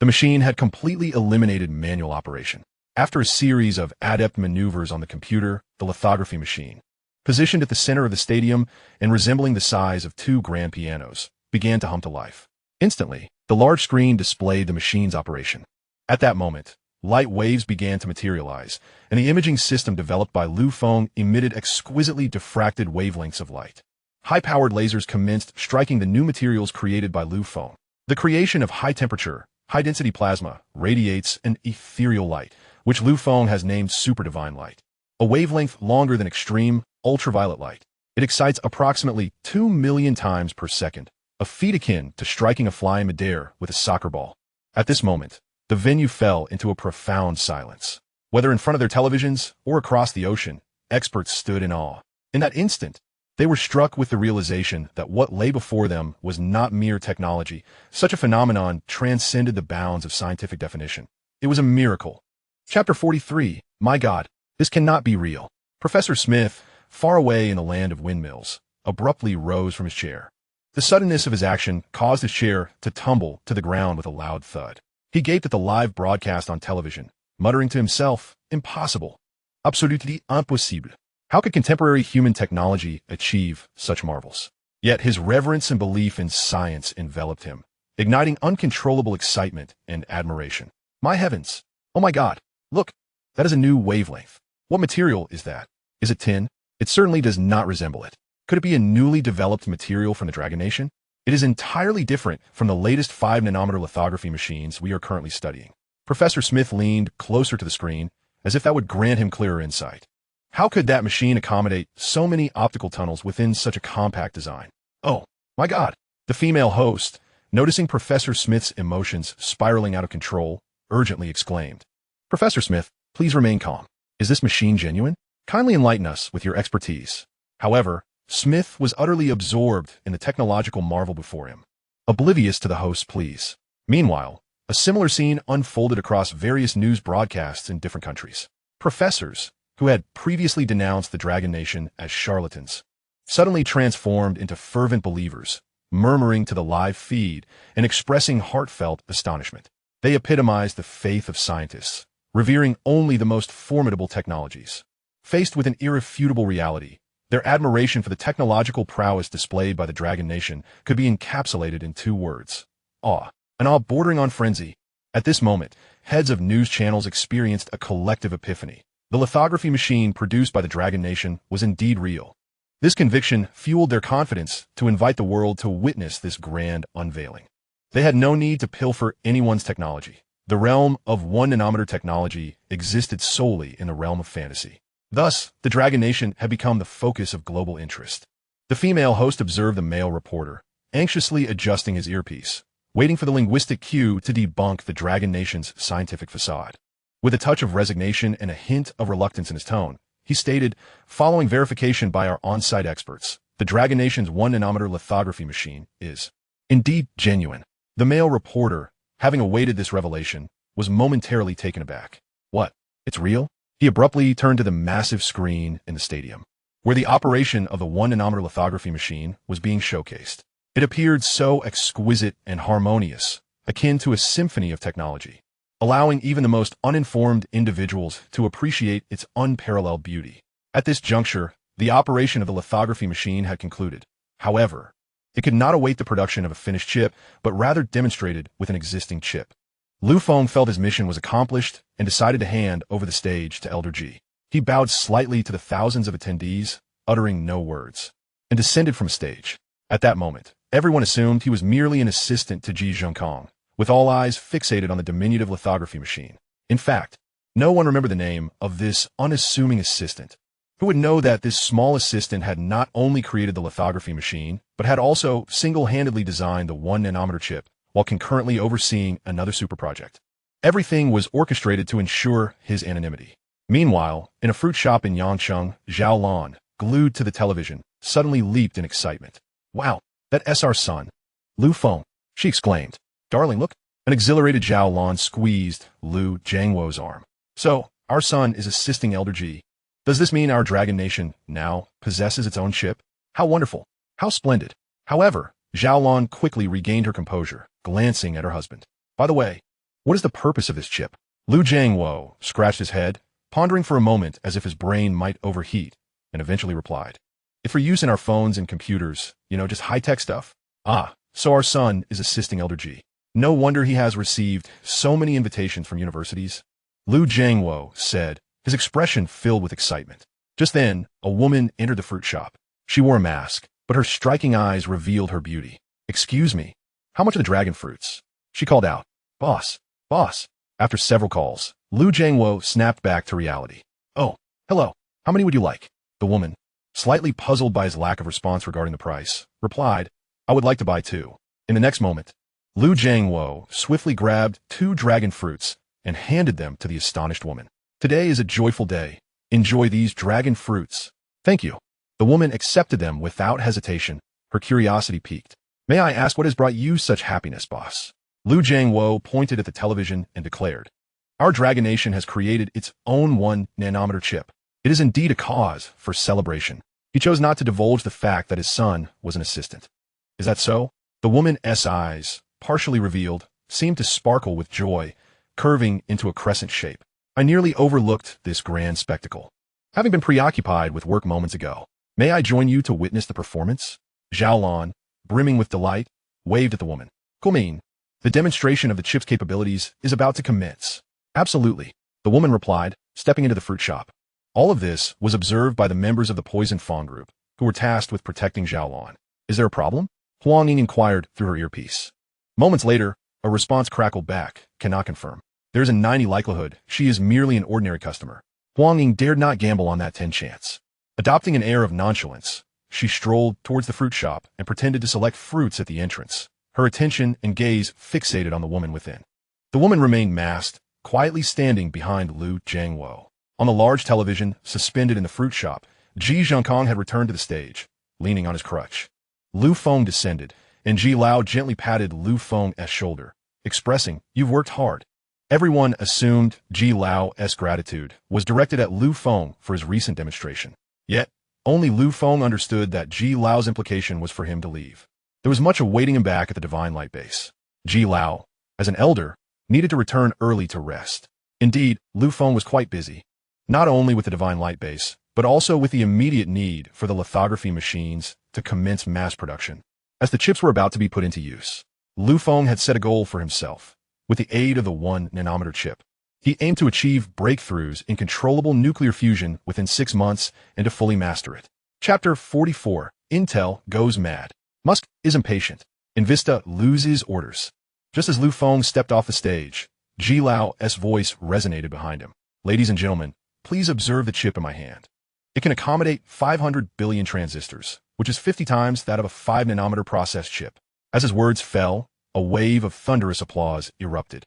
The machine had completely eliminated manual operation. After a series of adept maneuvers on the computer, the lithography machine, positioned at the center of the stadium and resembling the size of 2 grand pianos, began to hum to life. Instantly, the large screen displayed the machine's operation. At that moment, light waves began to materialize, and the imaging system developed by Lu Feng emitted exquisitely diffracted wavelengths of light. High-powered lasers commenced striking the new materials created by Lu Feng. The creation of high-temperature, high-density plasma radiates an ethereal light, which Lu Feng has named superdivine light. A wavelength longer than extreme, ultraviolet light. It excites approximately 2 million times per second, a feat akin to striking a fly in midair with a soccer ball. At this moment, the venue fell into a profound silence. Whether in front of their televisions or across the ocean, experts stood in awe. In that instant, they were struck with the realization that what lay before them was not mere technology. Such a phenomenon transcended the bounds of scientific definition. It was a miracle. Chapter 43. My God, this cannot be real. Professor Smith, far away in the land of windmills, abruptly rose from his chair. The suddenness of his action caused his chair to tumble to the ground with a loud thud. He gaped at the live broadcast on television, muttering to himself, impossible. Absolutely impossible. How could contemporary human technology achieve such marvels? Yet his reverence and belief in science enveloped him, igniting uncontrollable excitement and admiration. My heavens! Oh my God! Look, that is a new wavelength. What material is that? Is it tin? It certainly does not resemble it. Could it be a newly developed material from the Dragon Nation? It is entirely different from the latest 5 nanometer lithography machines we are currently studying. Professor Smith leaned closer to the screen, as if that would grant him clearer insight. How could that machine accommodate so many optical tunnels within such a compact design? Oh, my God! The female host, noticing Professor Smith's emotions spiraling out of control, urgently exclaimed, Professor Smith, please remain calm. Is this machine genuine? Kindly enlighten us with your expertise. However, Smith was utterly absorbed in the technological marvel before him, oblivious to the host's pleas. Meanwhile, a similar scene unfolded across various news broadcasts in different countries. Professors, who had previously denounced the Dragon Nation as charlatans, suddenly transformed into fervent believers, murmuring to the live feed and expressing heartfelt astonishment. They epitomized the faith of scientists, revering only the most formidable technologies. Faced with an irrefutable reality, their admiration for the technological prowess displayed by the Dragon Nation could be encapsulated in 2 words: awe. An awe bordering on frenzy. At this moment, heads of news channels experienced a collective epiphany. The lithography machine produced by the Dragon Nation was indeed real. This conviction fueled their confidence to invite the world to witness this grand unveiling. They had no need to pilfer anyone's technology. The realm of 1 nanometer technology existed solely in the realm of fantasy. Thus, the Dragon Nation had become the focus of global interest. The female host observed the male reporter, anxiously adjusting his earpiece, waiting for the linguistic cue to debunk the Dragon Nation's scientific facade. With a touch of resignation and a hint of reluctance in his tone, he stated, following verification by our on-site experts, the Dragon Nation's 1 nanometer lithography machine is indeed genuine. The male reporter, having awaited this revelation, was momentarily taken aback. What? It's real? He abruptly turned to the massive screen in the stadium, where the operation of the 1 nanometer lithography machine was being showcased. It appeared so exquisite and harmonious, akin to a symphony of technology, allowing even the most uninformed individuals to appreciate its unparalleled beauty. At this juncture, the operation of the lithography machine had concluded. However, it could not await the production of a finished chip, but rather demonstrated with an existing chip. Fong felt his mission was accomplished and decided to hand over the stage to Elder G. He bowed slightly to the thousands of attendees, uttering no words, and descended from stage. At that moment, everyone assumed he was merely an assistant to Ji Zhongkong, with all eyes fixated on the diminutive lithography machine. In fact, no one remembered the name of this unassuming assistant. Who would know that this small assistant had not only created the lithography machine, but had also single-handedly designed the 1 nanometer chip, while concurrently overseeing another super project. Everything was orchestrated to ensure his anonymity. Meanwhile, in a fruit shop in Yangcheng, Zhao Lan, glued to the television, suddenly leaped in excitement. Wow, that's our son, Feng, she exclaimed. Darling, look. An exhilarated Zhao Lan squeezed Lu Jiangwo's arm. So, our son is assisting Elder G. Does this mean our Dragon Nation now possesses its own chip? How wonderful. How splendid. However, Zhao Lan quickly regained her composure, glancing at her husband. By the way, what is the purpose of this chip? Lu Jiangwo scratched his head, pondering for a moment as if his brain might overheat, and eventually replied. It's for use in our phones and computers, just high-tech stuff. Ah, so our son is assisting Elder G. No wonder he has received so many invitations from universities. Lu Jiangwo said, his expression filled with excitement. Just then, a woman entered the fruit shop. She wore a mask, but her striking eyes revealed her beauty. Excuse me, how much are the dragon fruits? She called out. Boss. After several calls, Lu Jiangwo snapped back to reality. Oh, hello, how many would you like? The woman, slightly puzzled by his lack of response regarding the price, replied, I would like to buy 2. In the next moment, Lu Jiangwo swiftly grabbed 2 dragon fruits and handed them to the astonished woman. Today is a joyful day. Enjoy these dragon fruits. Thank you. The woman accepted them without hesitation, her curiosity piqued. May I ask what has brought you such happiness, boss? Lu Jiangwo pointed at the television and declared, Our Dragon Nation has created its own 1 nanometer chip. It is indeed a cause for celebration. He chose not to divulge the fact that his son was an assistant. Is that so? The woman's eyes, partially revealed, seemed to sparkle with joy, curving into a crescent shape. I nearly overlooked this grand spectacle. Having been preoccupied with work moments ago, may I join you to witness the performance? Zhao Lan, brimming with delight, waved at the woman. Kumin, the demonstration of the chip's capabilities is about to commence. Absolutely, the woman replied, stepping into the fruit shop. All of this was observed by the members of the Poison Fong group, who were tasked with protecting Zhao Lan. Is there a problem? Huang Ying inquired through her earpiece. Moments later, a response crackled back, cannot confirm. There's a 90 likelihood she is merely an ordinary customer. Huang Ying dared not gamble on that 10 chance. Adopting an air of nonchalance, she strolled towards the fruit shop and pretended to select fruits at the entrance, her attention and gaze fixated on the woman within. The woman remained masked, quietly standing behind Lu Jiangwo. On the large television, suspended in the fruit shop, Ji Zhongkong had returned to the stage, leaning on his crutch. Feng descended, and Ji Lao gently patted Feng's shoulder, expressing, You've worked hard. Everyone assumed Ji Lao's gratitude was directed at Feng for his recent demonstration. Yet, Only Feng understood that Ji Lao's implication was for him to leave. There was much awaiting him back at the Divine Light base. Ji Lao, as an elder, needed to return early to rest. Indeed, Feng was quite busy, not only with the Divine Light base, but also with the immediate need for the lithography machines to commence mass production. As the chips were about to be put into use, Feng had set a goal for himself. With the aid of the 1-nanometer chip, he aimed to achieve breakthroughs in controllable nuclear fusion within 6 months and to fully master it. Chapter 44. Intel goes mad. Musk is impatient. Invista loses orders. Just as Feng stepped off the stage, Ji Lao's voice resonated behind him. Ladies and gentlemen, please observe the chip in my hand. It can accommodate 500 billion transistors, which is 50 times that of a 5-nanometer process chip. As his words fell, a wave of thunderous applause erupted,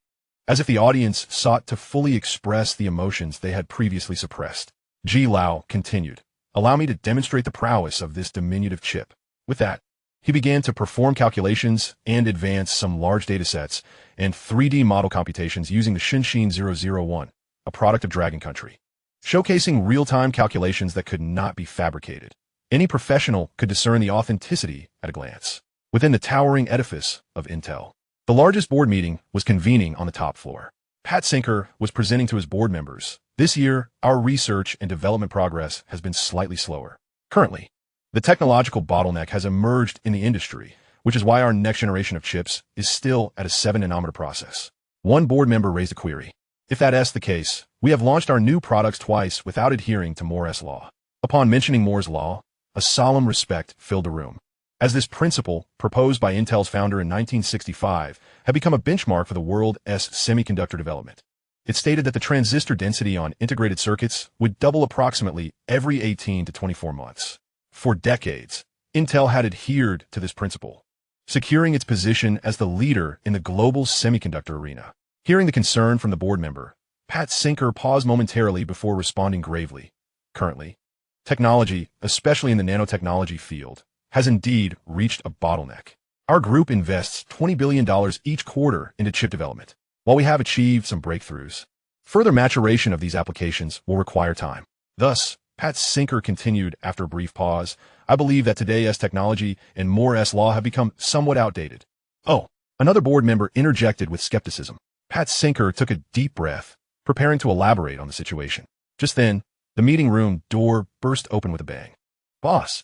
as if the audience sought to fully express the emotions they had previously suppressed. Ji Lao continued, "Allow me to demonstrate the prowess of this diminutive chip." With that, he began to perform calculations and advance some large datasets and 3D model computations using the Shinshin 001, a product of Dragon Country, showcasing real-time calculations that could not be fabricated. Any professional could discern the authenticity at a glance. Within the towering edifice of Intel, the largest board meeting was convening on the top floor. Pat Sinker was presenting to his board members, "This year, our research and development progress has been slightly slower. Currently, the technological bottleneck has emerged in the industry, which is why our next generation of chips is still at a 7-nanometer process." One board member raised a query. "If that's the case, we have launched our new products twice without adhering to Moore's law." Upon mentioning Moore's law, a solemn respect filled the room, as this principle, proposed by Intel's founder in 1965, had become a benchmark for the world's semiconductor development. It stated that the transistor density on integrated circuits would double approximately every 18 to 24 months. For decades, Intel had adhered to this principle, securing its position as the leader in the global semiconductor arena. Hearing the concern from the board member, Pat Sinker paused momentarily before responding gravely. "Currently, technology, especially in the nanotechnology field, has indeed reached a bottleneck. Our group invests $20 billion each quarter into chip development. While we have achieved some breakthroughs, further maturation of these applications will require time." Thus, Pat Sinker continued after a brief pause, "I believe that today's technology and Moore's law have become somewhat outdated." "Oh," another board member interjected with skepticism. Pat Sinker took a deep breath, preparing to elaborate on the situation. Just then, the meeting room door burst open with a bang. Boss.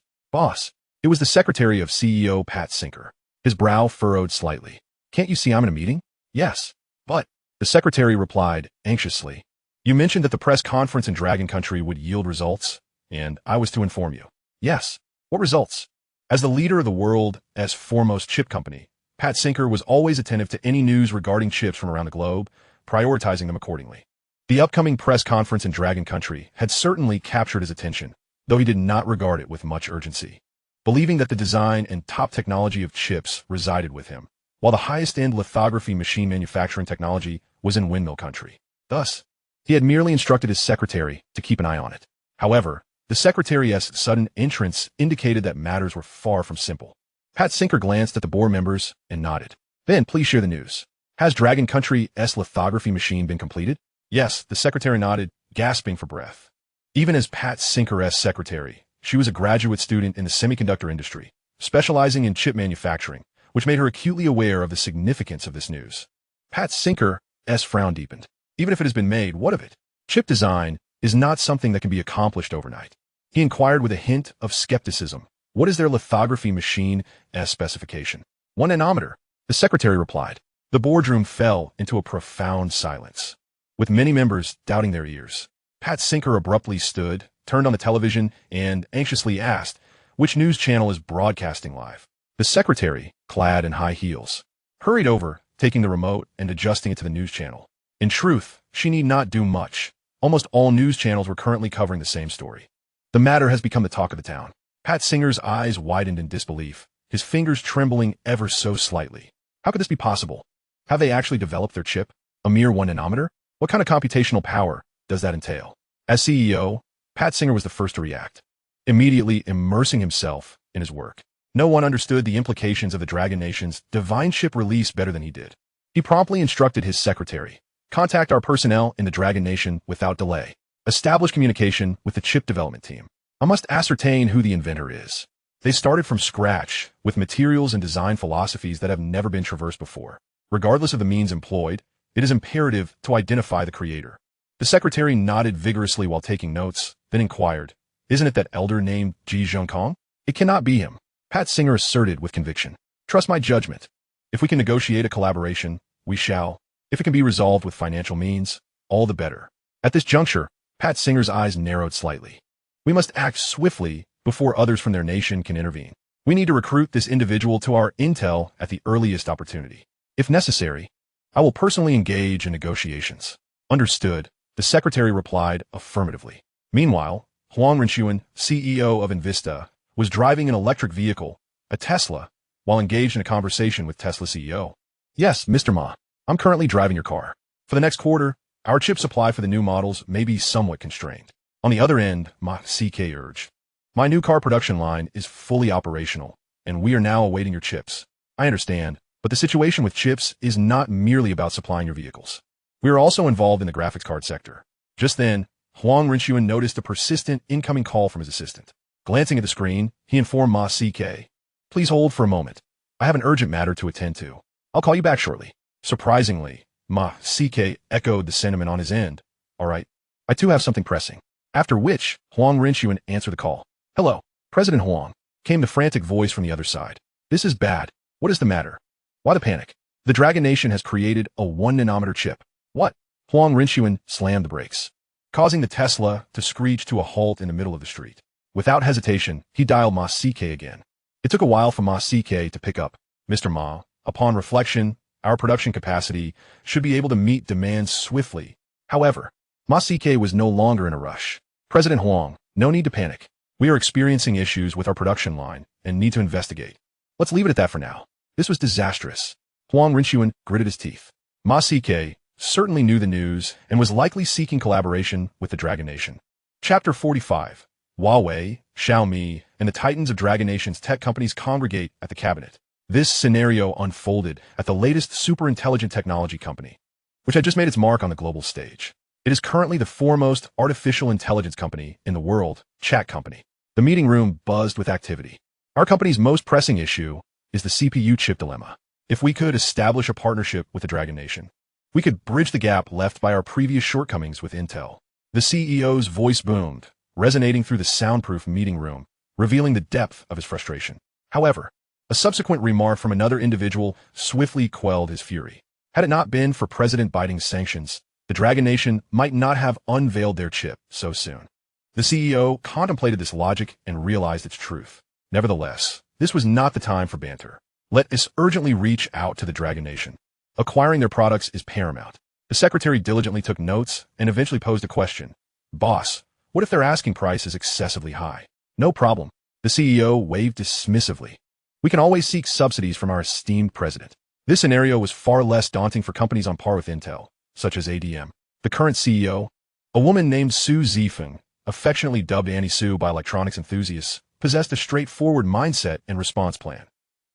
It was the secretary of CEO Pat Sinker. His brow furrowed slightly. "Can't you see I'm in a meeting?" "Yes, but," the secretary replied anxiously, "you mentioned that the press conference in Dragon Country would yield results, and I was to inform you." "Yes, what results?" As the leader of the world's foremost chip company, Pat Sinker was always attentive to any news regarding chips from around the globe, prioritizing them accordingly. The upcoming press conference in Dragon Country had certainly captured his attention, though he did not regard it with much urgency, believing that the design and top technology of chips resided with him, while the highest-end lithography machine manufacturing technology was in Windmill Country. Thus, he had merely instructed his secretary to keep an eye on it. However, the secretary's sudden entrance indicated that matters were far from simple. Pat Sinker glanced at the board members and nodded. "Then, please share the news. Has Dragon Country's lithography machine been completed?" "Yes," the secretary nodded, gasping for breath. Even as Pat Sinker's secretary, she was a graduate student in the semiconductor industry, specializing in chip manufacturing, which made her acutely aware of the significance of this news. Pat Sinker's frown deepened. "Even if it has been made, what of it? Chip design is not something that can be accomplished overnight." He inquired with a hint of skepticism, "What is their lithography machine's specification?" "1 nanometer," the secretary replied. The boardroom fell into a profound silence, with many members doubting their ears. Pat Sinker abruptly stood, turned on the television, and anxiously asked, "Which news channel is broadcasting live?" The secretary, clad in high heels, hurried over, taking the remote and adjusting it to the news channel. In truth, she need not do much. Almost all news channels were currently covering the same story. The matter has become the talk of the town. Pat Singer's eyes widened in disbelief, his fingers trembling ever so slightly. How could this be possible? Have they actually developed their chip? A mere 1 nanometer? What kind of computational power does that entail? As CEO, Pat Sinker was the first to react, immediately immersing himself in his work. No one understood the implications of the Dragon Nation's divine chip release better than he did. He promptly instructed his secretary, "Contact our personnel in the Dragon Nation without delay. Establish communication with the chip development team. I must ascertain who the inventor is. They started from scratch, with materials and design philosophies that have never been traversed before. Regardless of the means employed, it is imperative to identify the creator. The secretary nodded vigorously while taking notes, then inquired, "Isn't it that elder named Ji Zhongkong?" "It cannot be him," Pat Singer asserted with conviction. "Trust my judgment. If we can negotiate a collaboration, we shall. If it can be resolved with financial means, all the better." At this juncture, Pat Singer's eyes narrowed slightly. "We must act swiftly before others from their nation can intervene. We need to recruit this individual to our intel at the earliest opportunity. If necessary, I will personally engage in negotiations." "Understood," the secretary replied affirmatively. Meanwhile, Huang Renchuan, CEO of Invista, was driving an electric vehicle, a Tesla, while engaged in a conversation with Tesla CEO. "Yes, Mr. Ma, I'm currently driving your car. For the next quarter, our chip supply for the new models may be somewhat constrained." On the other end, Ma CK urged, "My new car production line is fully operational, and we are now awaiting your chips. I understand, but the situation with chips is not merely about supplying your vehicles. We are also involved in the graphics card sector." Just then, Huang Renchuan noticed a persistent incoming call from his assistant. Glancing at the screen, he informed Ma CK, "Please hold for a moment. I have an urgent matter to attend to. I'll call you back shortly." Surprisingly, Ma CK echoed the sentiment on his end. "All right, I too have something pressing." After which, Huang Renchuan answered the call. "Hello, President Huang," came the frantic voice from the other side. "This is bad. What is the matter? Why the panic? The Dragon Nation has created a 1-nanometer chip." "What?" Huang Renchuan slammed the brakes, causing the Tesla to screech to a halt in the middle of the street. Without hesitation, he dialed Ma CK again. It took a while for Ma CK to pick up. "Mr. Ma, upon reflection, our production capacity should be able to meet demands swiftly." However, Ma CK was no longer in a rush. "President Huang, no need to panic. We are experiencing issues with our production line and need to investigate. Let's leave it at that for now." This was disastrous. Huang Renchuan gritted his teeth. Ma CK certainly knew the news and was likely seeking collaboration with the Dragon Nation. Chapter 45. Huawei, Xiaomi, and the titans of Dragon Nation's tech companies congregate at the cabinet. This scenario unfolded at the latest super-intelligent technology company, which had just made its mark on the global stage. It is currently the foremost artificial intelligence company in the world, Chat Company. The meeting room buzzed with activity. "Our company's most pressing issue is the CPU chip dilemma. If we could establish a partnership with the Dragon Nation, we could bridge the gap left by our previous shortcomings with Intel." The CEO's voice boomed, resonating through the soundproof meeting room, revealing the depth of his frustration. However, a subsequent remark from another individual swiftly quelled his fury. Had it not been for President Biden's sanctions, the Dragon Nation might not have unveiled their chip so soon. The CEO contemplated this logic and realized its truth. Nevertheless, this was not the time for banter. Let us urgently reach out to the Dragon Nation. Acquiring their products is paramount. The secretary diligently took notes and eventually posed a question. "Boss, what if their asking price is excessively high?" "No problem." The CEO waved dismissively. "We can always seek subsidies from our esteemed president." This scenario was far less daunting for companies on par with Intel, such as ADM. The current CEO, a woman named Su Zifeng, affectionately dubbed Annie Sue by electronics enthusiasts, possessed a straightforward mindset and response plan.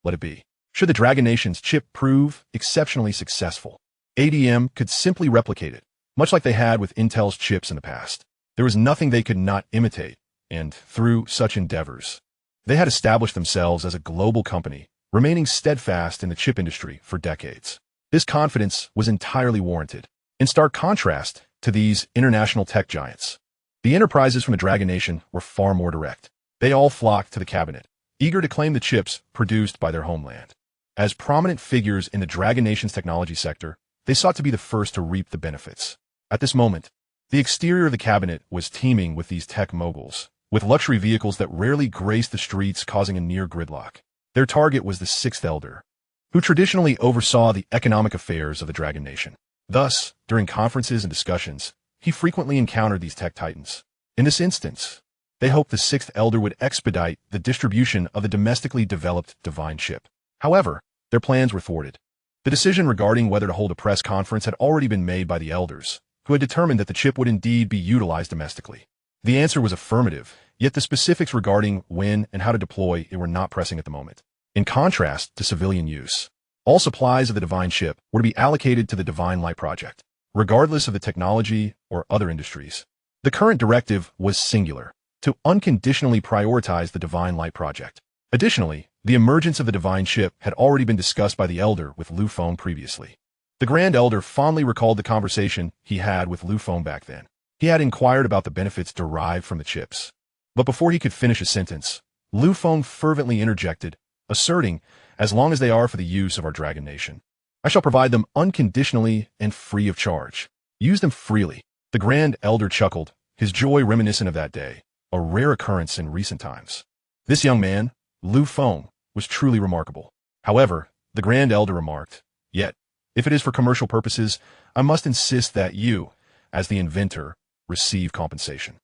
Let it be. Should the Dragon Nation's chip prove exceptionally successful, ADM could simply replicate it, much like they had with Intel's chips in the past. There was nothing they could not imitate, and through such endeavors, they had established themselves as a global company, remaining steadfast in the chip industry for decades. This confidence was entirely warranted. In stark contrast to these international tech giants, the enterprises from the Dragon Nation were far more direct. They all flocked to the cabinet, eager to claim the chips produced by their homeland. As prominent figures in the Dragon Nation's technology sector, they sought to be the first to reap the benefits. At this moment, the exterior of the cabinet was teeming with these tech moguls, with luxury vehicles that rarely graced the streets, causing a near gridlock. Their target was the Sixth Elder, who traditionally oversaw the economic affairs of the Dragon Nation. Thus, during conferences and discussions, he frequently encountered these tech titans. In this instance, they hoped the Sixth Elder would expedite the distribution of the domestically developed divine chip. However, their plans were thwarted. The decision regarding whether to hold a press conference had already been made by the elders, who had determined that the chip would indeed be utilized domestically. The answer was affirmative, yet the specifics regarding when and how to deploy it were not pressing at the moment. In contrast to civilian use, all supplies of the divine chip were to be allocated to the Divine Light Project, regardless of the technology or other industries. The current directive was singular: to unconditionally prioritize the Divine Light Project. Additionally, the emergence of the Divine Ship had already been discussed by the Elder with Lu Feng previously. The Grand Elder fondly recalled the conversation he had with Lu Feng back then. He had inquired about the benefits derived from the chips. But before he could finish a sentence, Lu Feng fervently interjected, asserting, as long as they are for the use of our Dragon Nation, I shall provide them unconditionally and free of charge. Use them freely. The Grand Elder chuckled, his joy reminiscent of that day, a rare occurrence in recent times. This young man, Lu Feng, was truly remarkable. However, the Grand Elder remarked, yet, if it is for commercial purposes, I must insist that you, as the inventor, receive compensation.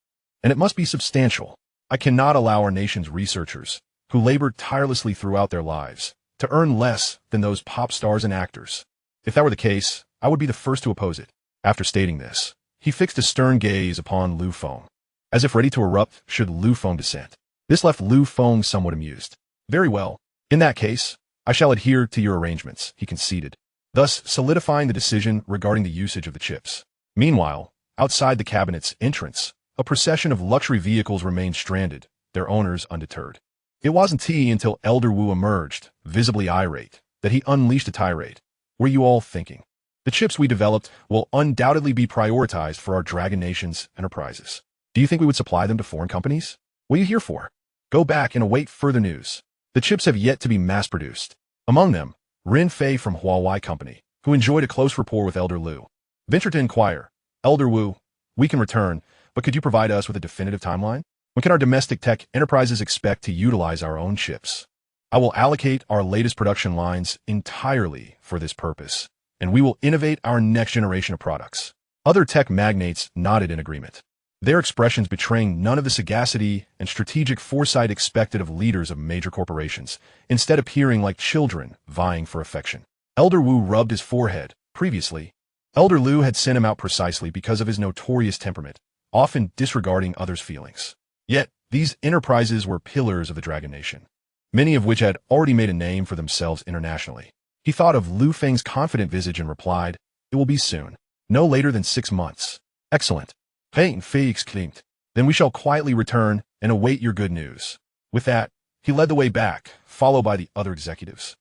And it must be substantial. I cannot allow our nation's researchers, who labored tirelessly throughout their lives, to earn less than those pop stars and actors. If that were the case, I would be the first to oppose it. After stating this, he fixed a stern gaze upon Lu Feng, as if ready to erupt should Lu Feng dissent. This left Lu Feng somewhat amused. Very well. In that case, I shall adhere to your arrangements, he conceded, thus solidifying the decision regarding the usage of the chips. Meanwhile, outside the cabinet's entrance, a procession of luxury vehicles remained stranded, their owners undeterred. It wasn't until Elder Wu emerged, visibly irate, that he unleashed a tirade. Were you all thinking? The chips we developed will undoubtedly be prioritized for our Dragon Nation's enterprises. Do you think we would supply them to foreign companies? What are you here for? Go back and await further news. The chips have yet to be mass-produced. Among them, Ren Fei from Huawei Company, who enjoyed a close rapport with Elder Lu, ventured to inquire, Elder Wu, we can return, but could you provide us with a definitive timeline? When can our domestic tech enterprises expect to utilize our own chips? I will allocate our latest production lines entirely for this purpose, and we will innovate our next generation of products. Other tech magnates nodded in agreement, their expressions betraying none of the sagacity and strategic foresight expected of leaders of major corporations, instead appearing like children vying for affection. Elder Wu rubbed his forehead. Previously, Elder Lu had sent him out precisely because of his notorious temperament, often disregarding others' feelings. Yet, these enterprises were pillars of the Dragon Nation, many of which had already made a name for themselves internationally. He thought of Lu Feng's confident visage and replied, it will be soon, no later than 6 months. Excellent. Feng exclaimed. Then we shall quietly return and await your good news. With that, he led the way back, followed by the other executives,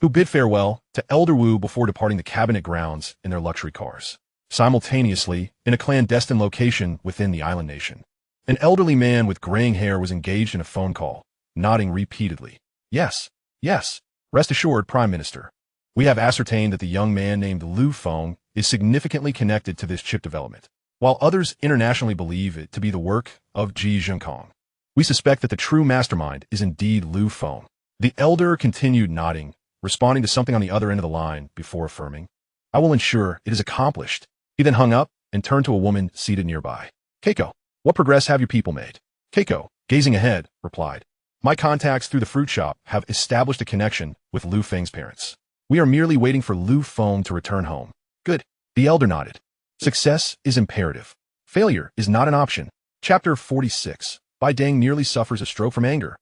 who bid farewell to Elder Wu before departing the cabinet grounds in their luxury cars. Simultaneously, in a clandestine location within the island nation, an elderly man with graying hair was engaged in a phone call, nodding repeatedly. Yes, yes, rest assured, Prime Minister. We have ascertained that the young man named Lu Feng is significantly connected to this chip development, while others internationally believe it to be the work of Ji Zhengkong. We suspect that the true mastermind is indeed Lu Feng. The elder continued nodding, responding to something on the other end of the line before affirming, I will ensure it is accomplished. He then hung up and turned to a woman seated nearby. Keiko, what progress have your people made? Keiko, gazing ahead, replied, my contacts through the fruit shop have established a connection with Lu Feng's parents. We are merely waiting for Lu Feng to return home. Good. The elder nodded. Success is imperative. Failure is not an option. Chapter 46. Bai Deng nearly suffers a stroke from anger.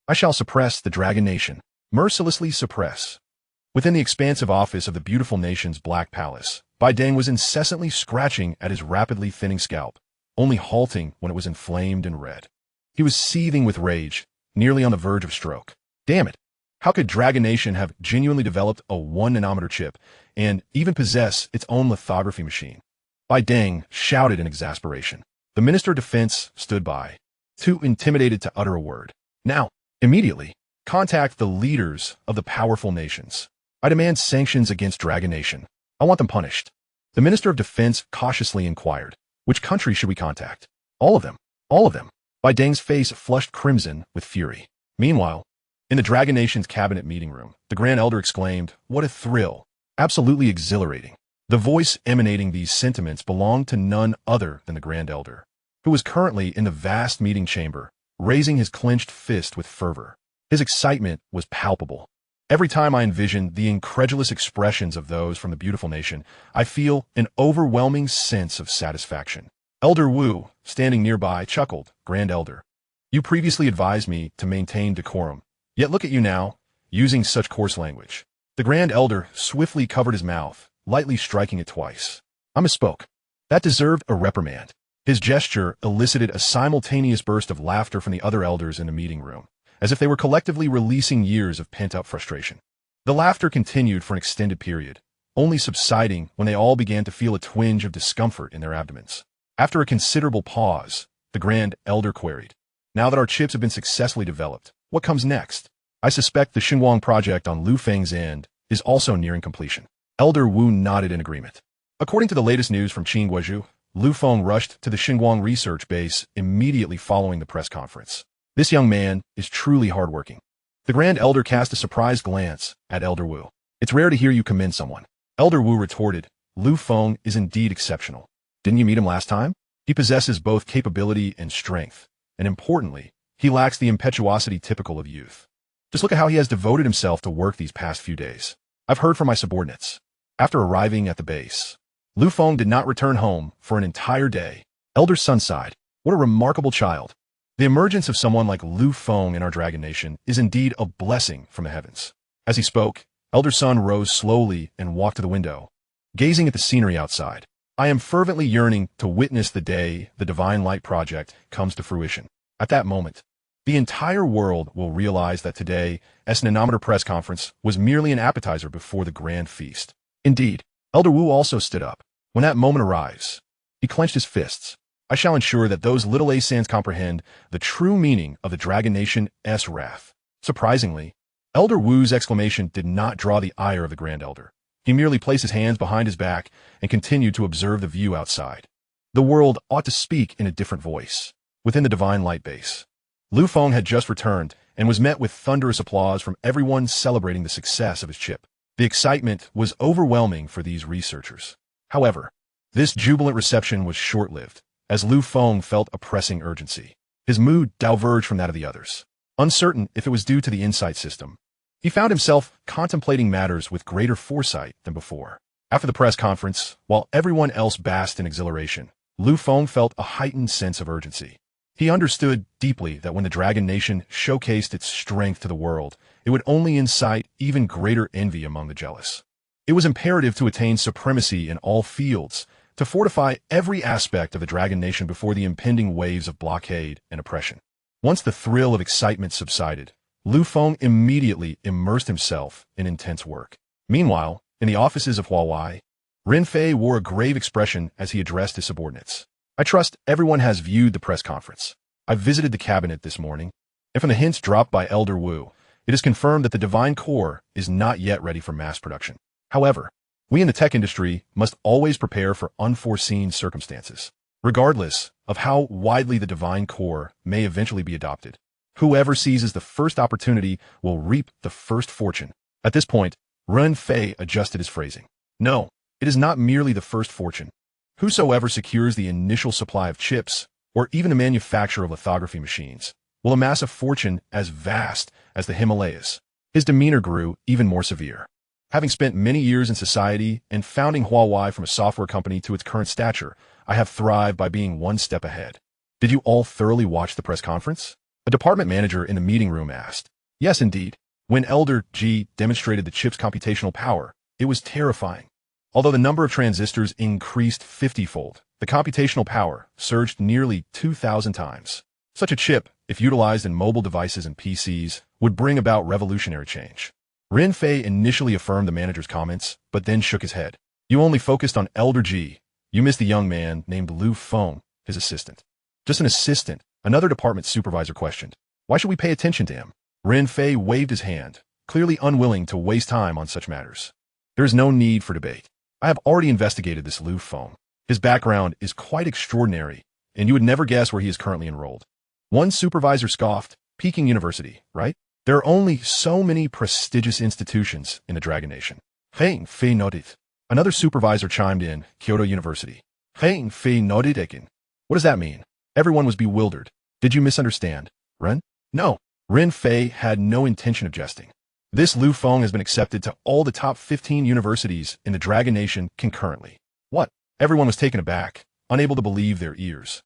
I shall suppress the Dragon Nation. Mercilessly suppress. Within the expansive office of the beautiful nation's Black Palace, Bai Deng was incessantly scratching at his rapidly thinning scalp, only halting when it was inflamed and red. He was seething with rage, nearly on the verge of stroke. Damn it! How could Dragon Nation have genuinely developed a 1-nanometer chip and even possess its own lithography machine? Bai Deng shouted in exasperation. The Minister of Defense stood by, too intimidated to utter a word. Now, immediately, contact the leaders of the powerful nations. I demand sanctions against Dragon Nation. I want them punished. The Minister of Defense cautiously inquired, which country should we contact? All of them. All of them. Bai Deng's face flushed crimson with fury. Meanwhile, in the Dragon Nation's cabinet meeting room, the Grand Elder exclaimed, what a thrill. Absolutely exhilarating. The voice emanating these sentiments belonged to none other than the Grand Elder, who was currently in the vast meeting chamber, raising his clenched fist with fervor. His excitement was palpable. Every time I envision the incredulous expressions of those from the beautiful nation, I feel an overwhelming sense of satisfaction. Elder Wu, standing nearby, chuckled, Grand Elder. You previously advised me to maintain decorum, yet look at you now, using such coarse language. The Grand Elder swiftly covered his mouth, lightly striking it twice. I misspoke. That deserved a reprimand. His gesture elicited a simultaneous burst of laughter from the other elders in the meeting room, as if they were collectively releasing years of pent-up frustration. The laughter continued for an extended period, only subsiding when they all began to feel a twinge of discomfort in their abdomens. After a considerable pause, the Grand Elder queried, "Now that our chips have been successfully developed, what comes next?" "I suspect the Xinguang project on Lu Feng's end is also nearing completion." Elder Wu nodded in agreement. According to the latest news from Qin Guozhu, Lu Feng rushed to the Xinguang research base immediately following the press conference. This young man is truly hardworking. The Grand Elder cast a surprised glance at Elder Wu. "It's rare to hear you commend someone." Elder Wu retorted, "Lu Feng is indeed exceptional. Didn't you meet him last time? He possesses both capability and strength, and importantly, he lacks the impetuosity typical of youth. Just look at how he has devoted himself to work these past few days. I've heard from my subordinates." After arriving at the base, Lu Feng did not return home for an entire day. Elder Sun sighed, "What a remarkable child. The emergence of someone like Lu Feng in our Dragon Nation is indeed a blessing from the heavens." As he spoke, Elder Sun rose slowly and walked to the window, gazing at the scenery outside. "I am fervently yearning to witness the day the Divine Light Project comes to fruition. At that moment, the entire world will realize that today's Nanometer press conference was merely an appetizer before the grand feast." Indeed, Elder Wu also stood up. "When that moment arrives," he clenched his fists, "I shall ensure that those little Asans comprehend the true meaning of the Dragon Nation's wrath." Surprisingly, Elder Wu's exclamation did not draw the ire of the Grand Elder. He merely placed his hands behind his back and continued to observe the view outside. The world ought to speak in a different voice. Within the Divine Light base, Lu Feng had just returned and was met with thunderous applause from everyone celebrating the success of his chip. The excitement was overwhelming for these researchers. However, this jubilant reception was short-lived, as Lu Feng felt a pressing urgency. His mood diverged from that of the others. Uncertain if it was due to the insight system, he found himself contemplating matters with greater foresight than before. After the press conference, while everyone else basked in exhilaration, Lu Feng felt a heightened sense of urgency. He understood deeply that when the Dragon Nation showcased its strength to the world, it would only incite even greater envy among the jealous. It was imperative to attain supremacy in all fields, to fortify every aspect of the Dragon Nation before the impending waves of blockade and oppression. Once the thrill of excitement subsided, Lu Feng immediately immersed himself in intense work. Meanwhile, in the offices of Huawei, Ren Fei wore a grave expression as he addressed his subordinates. "I trust everyone has viewed the press conference. I visited the cabinet this morning, and from the hints dropped by Elder Wu, it is confirmed that the Divine Core is not yet ready for mass production. However, we in the tech industry must always prepare for unforeseen circumstances. Regardless of how widely the Divine Core may eventually be adopted, whoever seizes the first opportunity will reap the first fortune." At this point, Ren Fei adjusted his phrasing. "No, it is not merely the first fortune. Whosoever secures the initial supply of chips, or even the manufacture of lithography machines, will amass a fortune as vast as the Himalayas." His demeanor grew even more severe. "Having spent many years in society and founding Huawei from a software company to its current stature, I have thrived by being one step ahead." "Did you all thoroughly watch the press conference?" a department manager in the meeting room asked. "Yes, indeed. When Elder G demonstrated the chip's computational power, it was terrifying. Although the number of transistors increased 50-fold, the computational power surged nearly 2,000 times. Such a chip, if utilized in mobile devices and PCs, would bring about revolutionary change." Ren Fei initially affirmed the manager's comments, but then shook his head. "You only focused on Elder G. You missed the young man named Lu Feng, his assistant." "Just an assistant?" another department supervisor questioned. "Why should we pay attention to him?" Ren Fei waved his hand, clearly unwilling to waste time on such matters. "There is no need for debate. I have already investigated this Lu Feng. His background is quite extraordinary, and you would never guess where he is currently enrolled." One supervisor scoffed, "Peking University, right? There are only so many prestigious institutions in the Dragon Nation." Feng Fei nodded. Another supervisor chimed in, "Kyoto University." Feng Fei nodded again. "What does that mean?" Everyone was bewildered. "Did you misunderstand, Ren?" "No." Ren Fei had no intention of jesting. "This Lu Feng has been accepted to all the top 15 universities in the Dragon Nation concurrently." "What?" Everyone was taken aback, unable to believe their ears.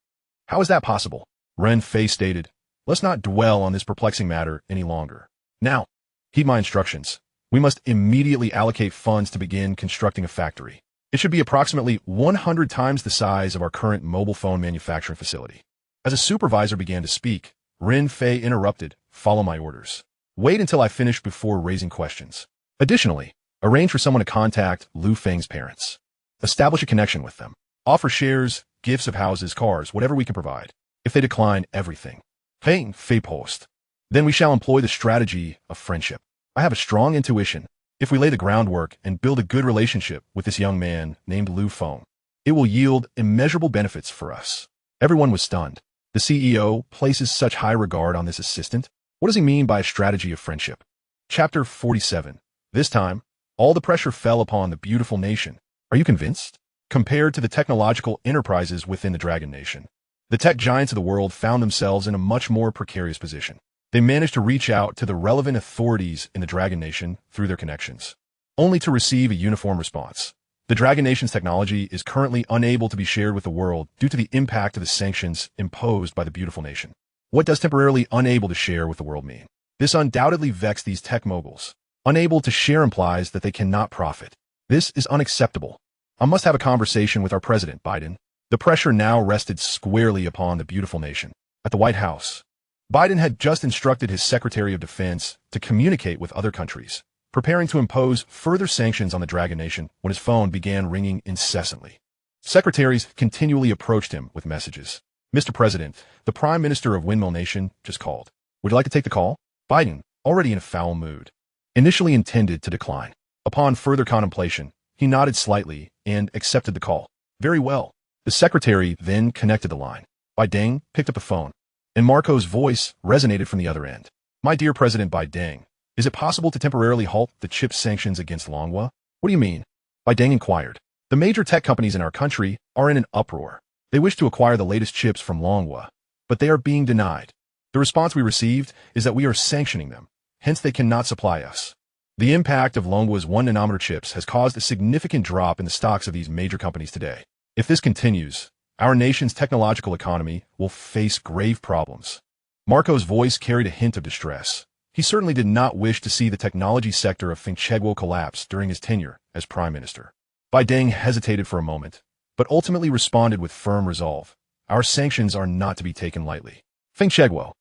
"How is that possible?" Ren Fei stated. "Let's not dwell on this perplexing matter any longer. Now, heed my instructions. We must immediately allocate funds to begin constructing a factory. It should be approximately 100 times the size of our current mobile phone manufacturing facility. As a supervisor began to speak, Rin Fei interrupted, "Follow my orders. Wait until I finish before raising questions. Additionally, arrange for someone to contact Lu Feng's parents. Establish a connection with them. Offer shares, gifts of houses, cars, whatever we can provide. If they decline everything, Fei post. Then we shall employ the strategy of friendship. I have a strong intuition. If we lay the groundwork and build a good relationship with this young man named Lu Feng, it will yield immeasurable benefits for us." Everyone was stunned. The CEO places such high regard on this assistant? What does he mean by a strategy of friendship? Chapter 47. This time, all the pressure fell upon the beautiful nation. Are you convinced? Compared to the technological enterprises within the Dragon Nation, the tech giants of the world found themselves in a much more precarious position. They managed to reach out to the relevant authorities in the Dragon Nation through their connections, only to receive a uniform response. The Dragon Nation's technology is currently unable to be shared with the world due to the impact of the sanctions imposed by the beautiful nation. What does temporarily unable to share with the world mean? This undoubtedly vexed these tech moguls. Unable to share implies that they cannot profit. This is unacceptable. I must have a conversation with our President Biden. The pressure now rested squarely upon the beautiful nation. At the White House, Biden had just instructed his Secretary of Defense to communicate with other countries, preparing to impose further sanctions on the Dragon Nation when his phone began ringing incessantly. Secretaries continually approached him with messages. "Mr. President, the Prime Minister of Windmill Nation just called. Would you like to take the call?" Biden, already in a foul mood, initially intended to decline. Upon further contemplation, he nodded slightly and accepted the call. "Very well." The secretary then connected the line. Biden picked up the phone, and Marco's voice resonated from the other end. "My dear President Biden, is it possible to temporarily halt the chip sanctions against Longhua?" "What do you mean?" Biden inquired. "The major tech companies in our country are in an uproar. They wish to acquire the latest chips from Longhua, but they are being denied. The response we received is that we are sanctioning them, hence they cannot supply us. The impact of Longhua's 1-nanometer chips has caused a significant drop in the stocks of these major companies today. If this continues, our nation's technological economy will face grave problems." Marco's voice carried a hint of distress. He certainly did not wish to see the technology sector of Feng collapse during his tenure as Prime Minister. Biden hesitated for a moment, but ultimately responded with firm resolve. "Our sanctions are not to be taken lightly. Feng,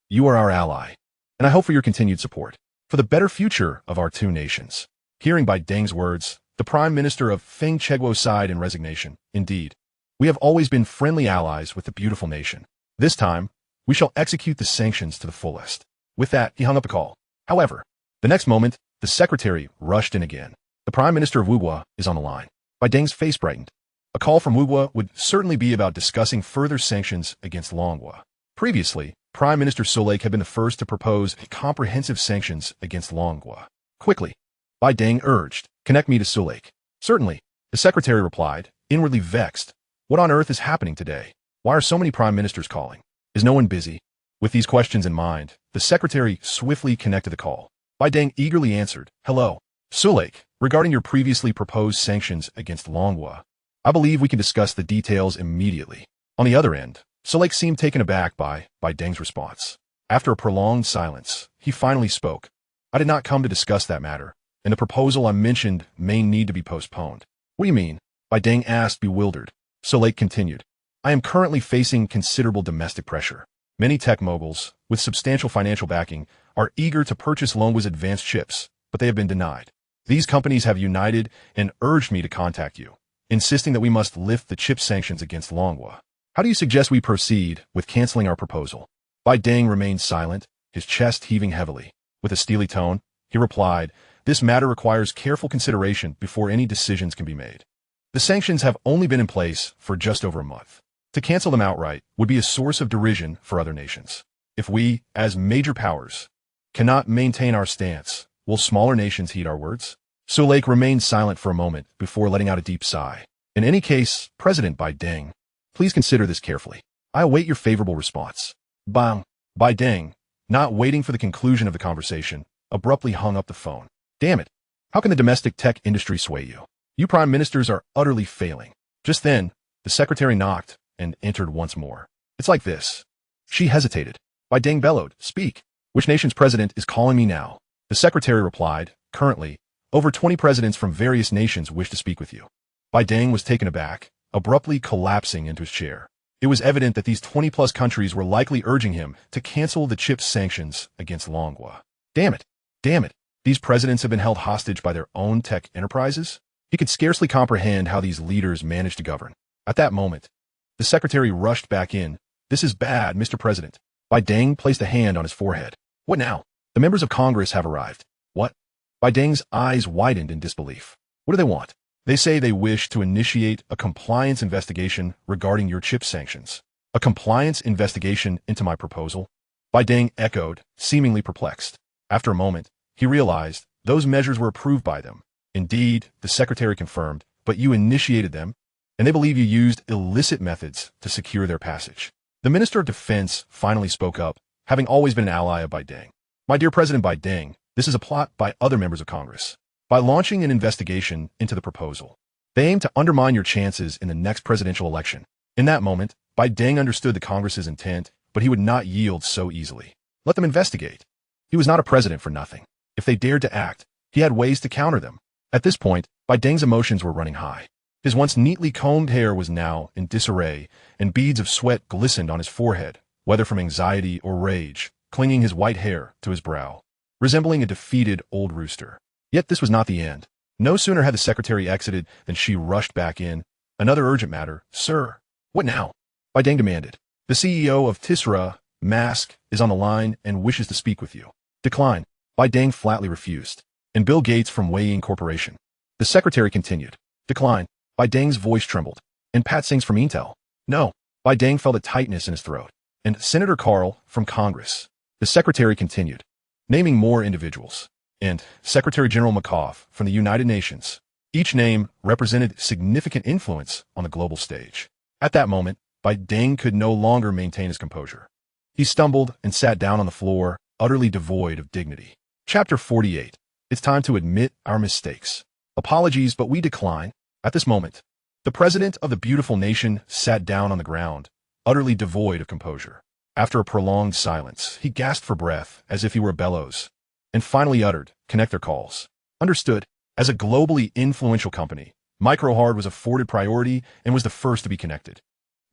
you are our ally, and I hope for your continued support for the better future of our two nations." Hearing Biden's words, the Prime Minister of Feng sighed in resignation. "Indeed, we have always been friendly allies with the beautiful nation. This time, we shall execute the sanctions to the fullest." With that, he hung up the call. However, the next moment, the secretary rushed in again. "The Prime Minister of Wuhua is on the line." Biden's face brightened. A call from Wuhua would certainly be about discussing further sanctions against Longhua. Previously, Prime Minister Solake had been the first to propose comprehensive sanctions against Longhua. "Quickly," Biden urged, "connect me to Solake." "Certainly," the secretary replied, inwardly vexed. What on earth is happening today? Why are so many prime ministers calling? Is no one busy? With these questions in mind, the secretary swiftly connected the call. Biden eagerly answered, "Hello, Solake, regarding your previously proposed sanctions against Longhua, I believe we can discuss the details immediately." On the other end, Solake seemed taken aback by Biden's response. After a prolonged silence, he finally spoke. "I did not come to discuss that matter, and the proposal I mentioned may need to be postponed." "What do you mean?" Biden asked, bewildered. Solake continued, "I am currently facing considerable domestic pressure. Many tech moguls, with substantial financial backing, are eager to purchase Longhua's advanced chips, but they have been denied. These companies have united and urged me to contact you, insisting that we must lift the chip sanctions against Longhua. How do you suggest we proceed with canceling our proposal?" Biden remained silent, his chest heaving heavily. With a steely tone, he replied, "This matter requires careful consideration before any decisions can be made. The sanctions have only been in place for just over a month. To cancel them outright would be a source of derision for other nations. If we, as major powers, cannot maintain our stance, will smaller nations heed our words?" Solake remained silent for a moment before letting out a deep sigh. "In any case, President Biden, please consider this carefully. I await your favorable response." Bang! Biden, not waiting for the conclusion of the conversation, abruptly hung up the phone. "Damn it! How can the domestic tech industry sway you? You prime ministers are utterly failing." Just then, the secretary knocked and entered once more. "It's like this." She hesitated. Biden bellowed, "Speak. Which nation's president is calling me now?" The secretary replied, "Currently, over 20 presidents from various nations wish to speak with you." Bai Deng was taken aback, abruptly collapsing into his chair. It was evident that these 20-plus countries were likely urging him to cancel the chip's sanctions against Longwa. Damn it! Damn it! These presidents have been held hostage by their own tech enterprises? He could scarcely comprehend how these leaders managed to govern. At that moment, the secretary rushed back in. This is bad, Mr. President. Bai Deng placed a hand on his forehead. What now? The members of Congress have arrived. What? Bai Deng's eyes widened in disbelief. What do they want? They say they wish to initiate a compliance investigation regarding your chip sanctions. A compliance investigation into my proposal? Bai Deng echoed, seemingly perplexed. After a moment, he realized those measures were approved by them. Indeed, the secretary confirmed, but you initiated them, and they believe you used illicit methods to secure their passage. The Minister of Defense finally spoke up, having always been an ally of Bai Deng. My dear President Bai Deng, this is a plot by other members of Congress. By launching an investigation into the proposal, they aim to undermine your chances in the next presidential election. In that moment, Bai Deng understood the Congress's intent, but he would not yield so easily. Let them investigate. He was not a president for nothing. If they dared to act, he had ways to counter them. At this point, Bai Deng's emotions were running high. His once neatly combed hair was now in disarray, and beads of sweat glistened on his forehead, whether from anxiety or rage, clinging his white hair to his brow, resembling a defeated old rooster. Yet this was not the end. No sooner had the secretary exited than she rushed back in. Another urgent matter, sir. What now? Bai Deng demanded. The CEO of Tisra, Mask, is on the line and wishes to speak with you. Decline. Bai Deng flatly refused. And Bill Gates from Wei Corporation. The secretary continued. Decline. Bai Deng's voice trembled. And Pat Sings from Intel. No. Bai Deng felt a tightness in his throat. And Senator Carl from Congress. The secretary continued, naming more individuals. And Secretary General Makov from the United Nations. Each name represented significant influence on the global stage. At that moment, Bai Deng could no longer maintain his composure. He stumbled and sat down on the floor, utterly devoid of dignity. Chapter 48. It's time to admit our mistakes. Apologies, but we decline. At this moment, the president of the beautiful nation sat down on the ground, utterly devoid of composure. After a prolonged silence, he gasped for breath as if he were a bellows, and finally uttered, connect their calls. Understood. As a globally influential company, Microhard was afforded priority and was the first to be connected.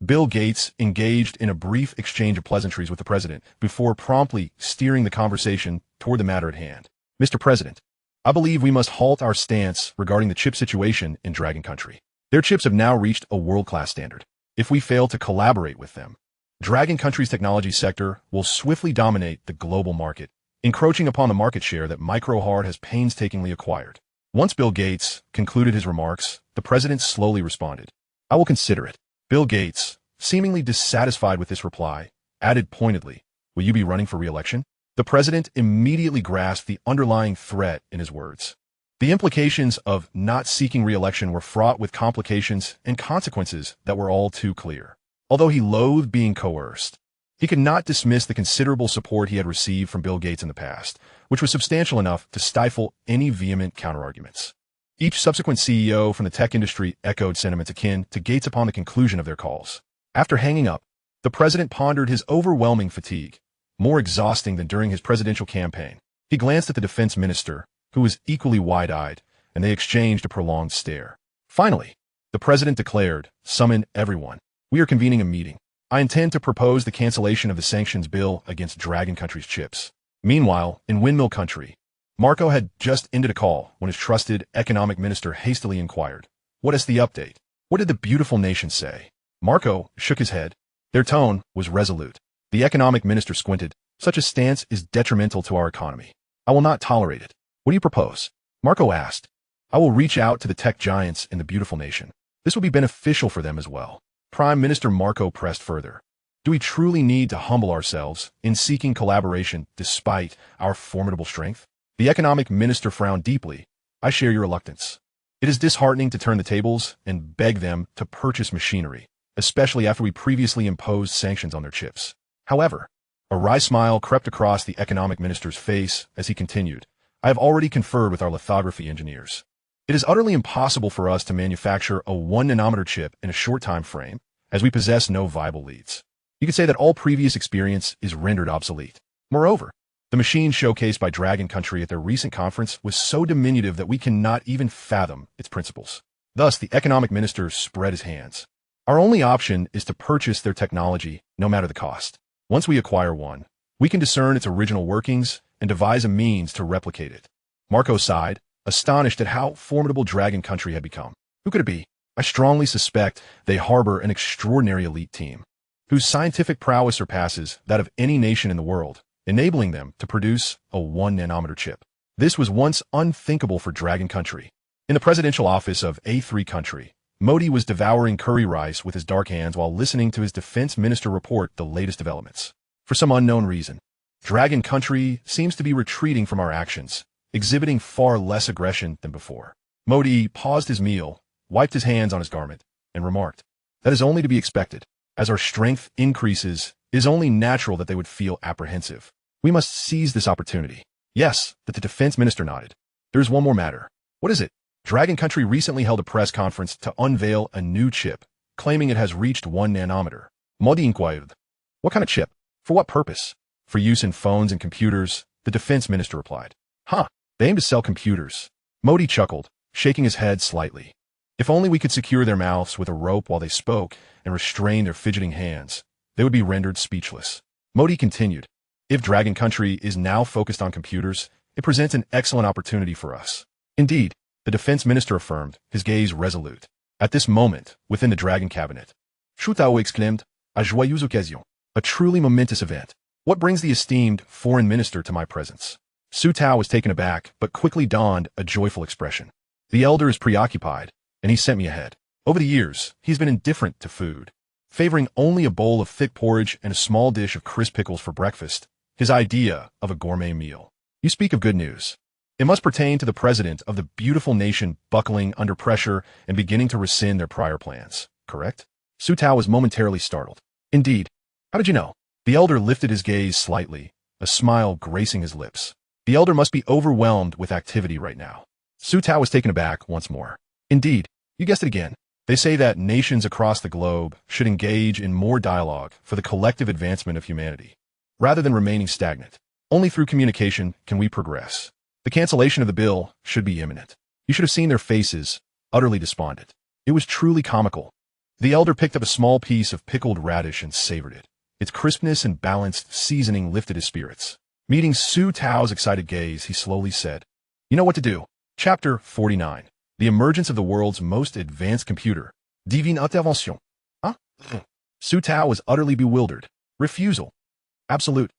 Bill Gates engaged in a brief exchange of pleasantries with the president before promptly steering the conversation toward the matter at hand. Mr. President, I believe we must halt our stance regarding the chip situation in Dragon Country. Their chips have now reached a world-class standard. If we fail to collaborate with them, Dragon Country's technology sector will swiftly dominate the global market, encroaching upon the market share that Microhard has painstakingly acquired. Once Bill Gates concluded his remarks, the president slowly responded. I will consider it. Bill Gates, seemingly dissatisfied with this reply, added pointedly, will you be running for re-election? The president immediately grasped the underlying threat in his words. The implications of not seeking re-election were fraught with complications and consequences that were all too clear. Although he loathed being coerced, he could not dismiss the considerable support he had received from Bill Gates in the past, which was substantial enough to stifle any vehement counterarguments. Each subsequent CEO from the tech industry echoed sentiments akin to Gates upon the conclusion of their calls. After hanging up, the president pondered his overwhelming fatigue, more exhausting than during his presidential campaign. He glanced at the defense minister, who was equally wide-eyed, and they exchanged a prolonged stare. Finally, the president declared, summon everyone. We are convening a meeting. I intend to propose the cancellation of the sanctions bill against Dragon Country's chips. Meanwhile, in Windmill Country, Marco had just ended a call when his trusted economic minister hastily inquired, what is the update? What did the beautiful nation say? Marco shook his head. Their tone was resolute. The economic minister squinted. Such a stance is detrimental to our economy. I will not tolerate it. What do you propose? Marco asked. I will reach out to the tech giants in the beautiful nation. This will be beneficial for them as well. Prime Minister Marco pressed further. Do we truly need to humble ourselves in seeking collaboration despite our formidable strength? The economic minister frowned deeply. I share your reluctance. It is disheartening to turn the tables and beg them to purchase machinery, especially after we previously imposed sanctions on their chips. However, a wry smile crept across the economic minister's face as he continued. I have already conferred with our lithography engineers. It is utterly impossible for us to manufacture a 1-nanometer chip in a short time frame, as we possess no viable leads. You could say that all previous experience is rendered obsolete. Moreover, the machine showcased by Dragon Country at their recent conference was so diminutive that we cannot even fathom its principles. Thus, the economic minister spread his hands. Our only option is to purchase their technology, no matter the cost. Once we acquire one, we can discern its original workings and devise a means to replicate it. Marco sighed, astonished at how formidable Dragon Country had become. Who could it be? I strongly suspect they harbor an extraordinary elite team, whose scientific prowess surpasses that of any nation in the world, enabling them to produce a 1-nanometer chip. This was once unthinkable for Dragon Country. In the presidential office of A3 country, Modi was devouring curry rice with his dark hands while listening to his defense minister report the latest developments. For some unknown reason, Dragon Country seems to be retreating from our actions, exhibiting far less aggression than before. Modi paused his meal, wiped his hands on his garment, and remarked, "That is only to be expected. As our strength increases, it is only natural that they would feel apprehensive. We must seize this opportunity." Yes, that the defense minister nodded. There is one more matter. What is it? Dragon Country recently held a press conference to unveil a new chip, claiming it has reached 1 nanometer. Modi inquired, "What kind of chip? For what purpose?" "For use in phones and computers," the defense minister replied. "Huh, they aim to sell computers." Modi chuckled, shaking his head slightly. If only we could secure their mouths with a rope while they spoke and restrain their fidgeting hands, they would be rendered speechless. Modi continued, "If Dragon Country is now focused on computers, it presents an excellent opportunity for us." Indeed, the defense minister affirmed, his gaze resolute. At this moment, within the Dragon cabinet, Shu Tao exclaimed, "A joyeuse occasion, a truly momentous event. What brings the esteemed foreign minister to my presence?" Su Tao was taken aback, but quickly donned a joyful expression. "The elder is preoccupied, and he sent me ahead. Over the years, he's been indifferent to food, favoring only a bowl of thick porridge and a small dish of crisp pickles for breakfast, his idea of a gourmet meal. You speak of good news. It must pertain to the president of the beautiful nation buckling under pressure and beginning to rescind their prior plans, correct?" Su Tao was momentarily startled. "Indeed. How did you know?" The elder lifted his gaze slightly, a smile gracing his lips. The elder must be overwhelmed with activity right now. Su Tao was taken aback once more. "Indeed. You guessed it again. They say that nations across the globe should engage in more dialogue for the collective advancement of humanity, rather than remaining stagnant. Only through communication can we progress. The cancellation of the bill should be imminent." You should have seen their faces, utterly despondent. It was truly comical. The elder picked up a small piece of pickled radish and savored it. Its crispness and balanced seasoning lifted his spirits. Meeting Su Tao's excited gaze, he slowly said, "You know what to do." Chapter 49. The emergence of the world's most advanced computer. Divine intervention. Huh? Su Tao was utterly bewildered. Refusal. Absolute.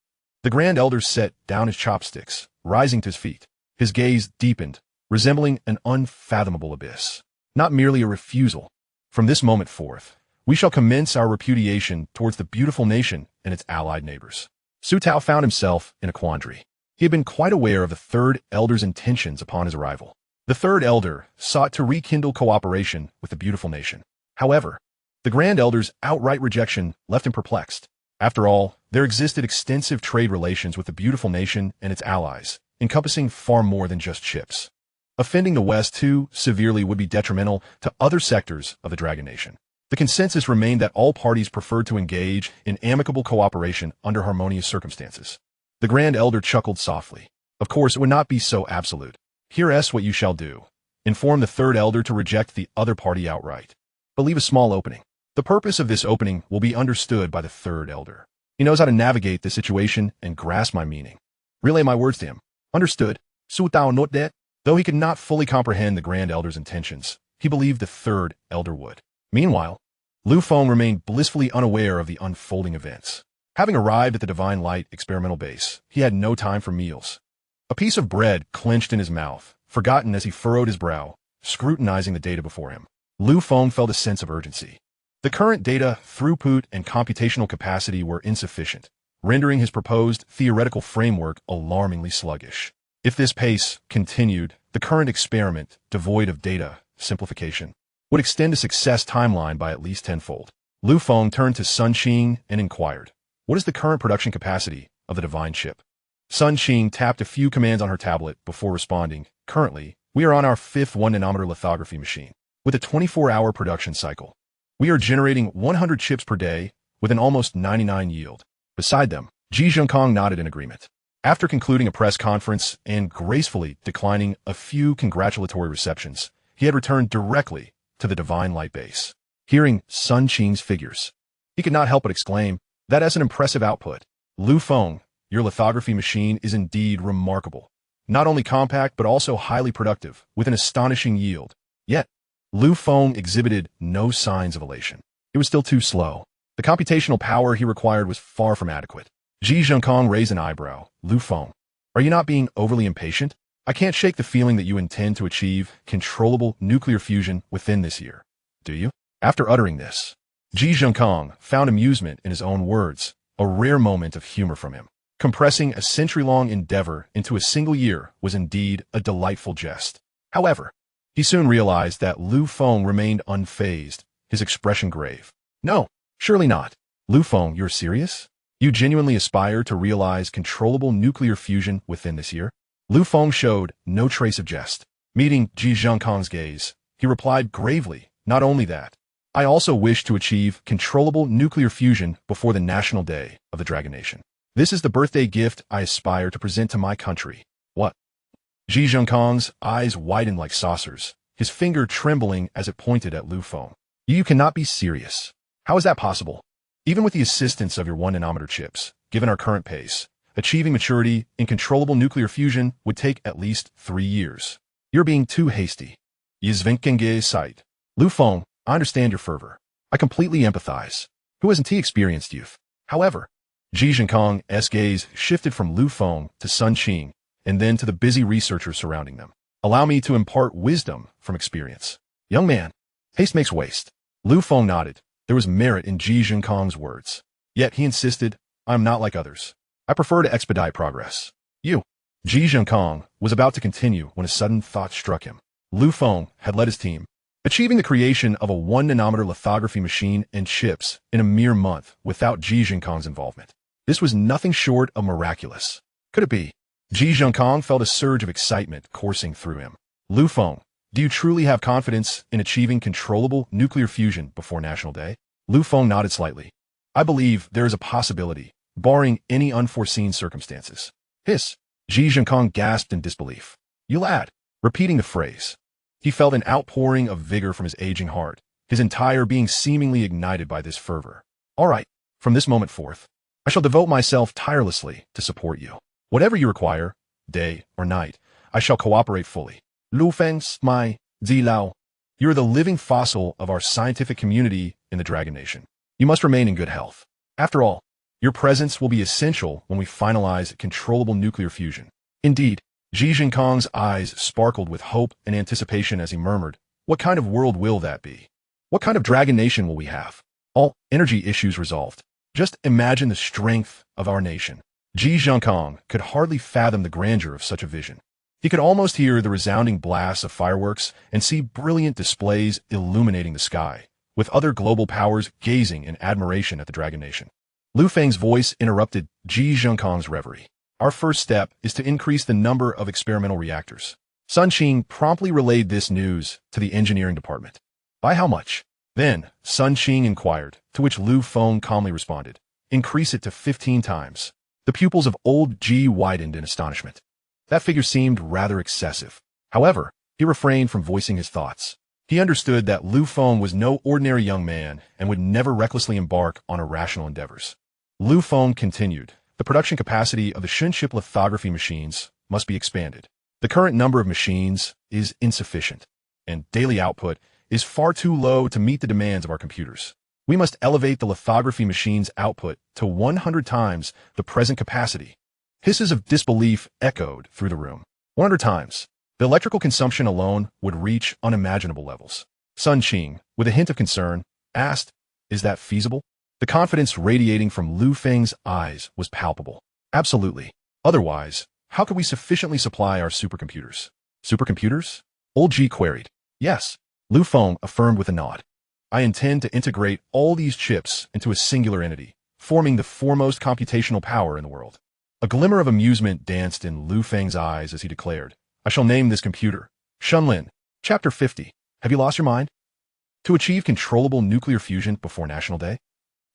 The Grand Elder set down his chopsticks, rising to his feet. His gaze deepened, resembling an unfathomable abyss. Not merely a refusal. From this moment forth, we shall commence our repudiation towards the beautiful nation and its allied neighbors. Su Tao found himself in a quandary. He had been quite aware of the Third Elder's intentions upon his arrival. The Third Elder sought to rekindle cooperation with the beautiful nation. However, the Grand Elder's outright rejection left him perplexed. After all, there existed extensive trade relations with the beautiful nation and its allies, encompassing far more than just chips. Offending the West too severely would be detrimental to other sectors of the Dragon Nation. The consensus remained that all parties preferred to engage in amicable cooperation under harmonious circumstances. The Grand Elder chuckled softly. Of course, it would not be so absolute. "Here's what you shall do. Inform the Third Elder to reject the other party outright, but leave a small opening. The purpose of this opening will be understood by the Third Elder. He knows how to navigate the situation and grasp my meaning. Relay my words to him." Understood. Su Tao note that. Though he could not fully comprehend the Grand Elder's intentions, he believed the Third Elder would. Meanwhile, Fong remained blissfully unaware of the unfolding events. Having arrived at the Divine Light experimental base, he had no time for meals. A piece of bread clenched in his mouth, forgotten as he furrowed his brow, scrutinizing the data before him. Fong felt a sense of urgency. The current data throughput and computational capacity were insufficient, rendering his proposed theoretical framework alarmingly sluggish. If this pace continued, the current experiment, devoid of data simplification, would extend a success timeline by at least tenfold. Fong turned to Sun Qing and inquired, "What is the current production capacity of the divine chip?" Sun Qing tapped a few commands on her tablet before responding, "Currently, we are on our 5th 1-nanometer lithography machine, with a 24-hour production cycle. We are generating 100 chips per day with an almost 99 yield." Beside them, Ji Zhengkong nodded in agreement. After concluding a press conference and gracefully declining a few congratulatory receptions, he had returned directly to the divine light base. Hearing Sun Qing's figures, he could not help but exclaim, "That is an impressive output. Lu Feng, your lithography machine is indeed remarkable. Not only compact but also highly productive, with an astonishing yield." Yet, Lu Feng exhibited no signs of elation. It was still too slow. The computational power he required was far from adequate. Ji Zhengkong raised an eyebrow. "Lu Feng, are you not being overly impatient? I can't shake the feeling that you intend to achieve controllable nuclear fusion within this year. Do you?" After uttering this, Ji Zhengkong found amusement in his own words, a rare moment of humor from him. Compressing a century-long endeavor into a single year was indeed a delightful jest. However, he soon realized that Lu Feng remained unfazed, his expression grave. "No, surely not. Lu Feng, you're serious? You genuinely aspire to realize controllable nuclear fusion within this year?" Lu Feng showed no trace of jest. Meeting Ji Zhengkong's gaze, he replied gravely, "Not only that, I also wish to achieve controllable nuclear fusion before the National Day of the Dragon Nation. This is the birthday gift I aspire to present to my country." "What?" Ji Zhengkong's eyes widened like saucers, his finger trembling as it pointed at Lu Feng. "You cannot be serious. How is that possible? Even with the assistance of your 1-nanometer chips, given our current pace, achieving maturity in controllable nuclear fusion would take at least 3 years. You're being too hasty." "Yizvenkenge sight. Lu Feng, I understand your fervor. I completely empathize. Who hasn't experienced youth?" However, Ji Zhengkong's gaze shifted from Lu Feng to Sun Qing, and then to the busy researchers surrounding them. "Allow me to impart wisdom from experience. Young man, haste makes waste." Lu Feng nodded. There was merit in Ji Zhengkong's words. Yet he insisted, "I am not like others. I prefer to expedite progress." "You." Ji Zhengkong was about to continue when a sudden thought struck him. Lu Feng had led his team, achieving the creation of a 1-nanometer lithography machine and chips in a mere month without Ji Zhengkong's involvement. This was nothing short of miraculous. Could it be? Ji Zhengkong felt a surge of excitement coursing through him. "Lu Feng, do you truly have confidence in achieving controllable nuclear fusion before National Day?" Lu Feng nodded slightly. "I believe there is a possibility, barring any unforeseen circumstances." "Hiss!" Ji Zhengkong gasped in disbelief. "You lad!" Repeating the phrase, he felt an outpouring of vigor from his aging heart, his entire being seemingly ignited by this fervor. "All right, from this moment forth, I shall devote myself tirelessly to support you. Whatever you require, day or night, I shall cooperate fully." "Lu Feng, my Zilao, you are the living fossil of our scientific community in the Dragon Nation. You must remain in good health. After all, your presence will be essential when we finalize controllable nuclear fusion." Indeed, Ji Zhengkong's eyes sparkled with hope and anticipation as he murmured, "What kind of world will that be? What kind of Dragon Nation will we have? All energy issues resolved. Just imagine the strength of our nation." Ji Zhengkong could hardly fathom the grandeur of such a vision. He could almost hear the resounding blasts of fireworks and see brilliant displays illuminating the sky, with other global powers gazing in admiration at the Dragon Nation. Lu Feng's voice interrupted Ji Zhengkong's reverie. "Our first step is to increase the number of experimental reactors." Sun Qing promptly relayed this news to the engineering department. "By how much?" Then Sun Qing inquired, to which Lu Feng calmly responded, "Increase it to 15 times. The pupils of old Ji widened in astonishment. That figure seemed rather excessive. However, he refrained from voicing his thoughts. He understood that Lu Feng was no ordinary young man and would never recklessly embark on irrational endeavors. Lu Feng continued, "The production capacity of the Shunship lithography machines must be expanded. The current number of machines is insufficient, and daily output is far too low to meet the demands of our computers. We must elevate the lithography machine's output to 100 times the present capacity." Hisses of disbelief echoed through the room. 100 times. The electrical consumption alone would reach unimaginable levels. Sun Qing, with a hint of concern, asked, "Is that feasible?" The confidence radiating from Lu Feng's eyes was palpable. "Absolutely. Otherwise, how could we sufficiently supply our supercomputers?" "Supercomputers?" Old Ji queried. "Yes," Lu Feng affirmed with a nod. "I intend to integrate all these chips into a singular entity, forming the foremost computational power in the world." A glimmer of amusement danced in Lu Feng's eyes as he declared, "I shall name this computer Shunlin." Chapter 50. Have you lost your mind? To achieve controllable nuclear fusion before National Day?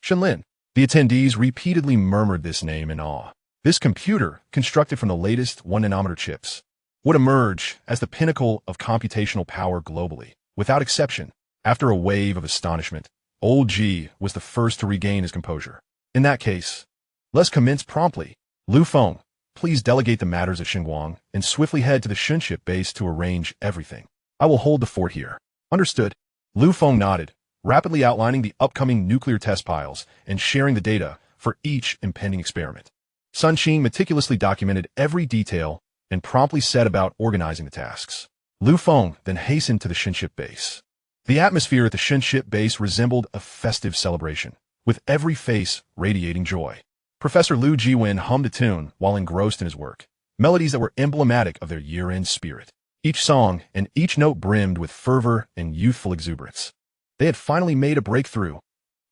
Shunlin. The attendees repeatedly murmured this name in awe. This computer, constructed from the latest 1-nanometer chips, would emerge as the pinnacle of computational power globally. Without exception, After a wave of astonishment, Old G was the first to regain his composure. In that case, let's commence promptly. Lu Feng, please delegate the matters at Xinguang and swiftly head to the Shinship base to arrange everything. I will hold the fort here. Understood. Lu Feng nodded, rapidly outlining the upcoming nuclear test piles and sharing the data for each impending experiment. Sun Qing meticulously documented every detail and promptly set about organizing the tasks. Lu Feng then hastened to the Shinship base. The atmosphere at the Shinship base resembled a festive celebration, with every face radiating joy. Professor Lu Jiwen hummed a tune while engrossed in his work, melodies that were emblematic of their year-end spirit. Each song and each note brimmed with fervor and youthful exuberance. They had finally made a breakthrough.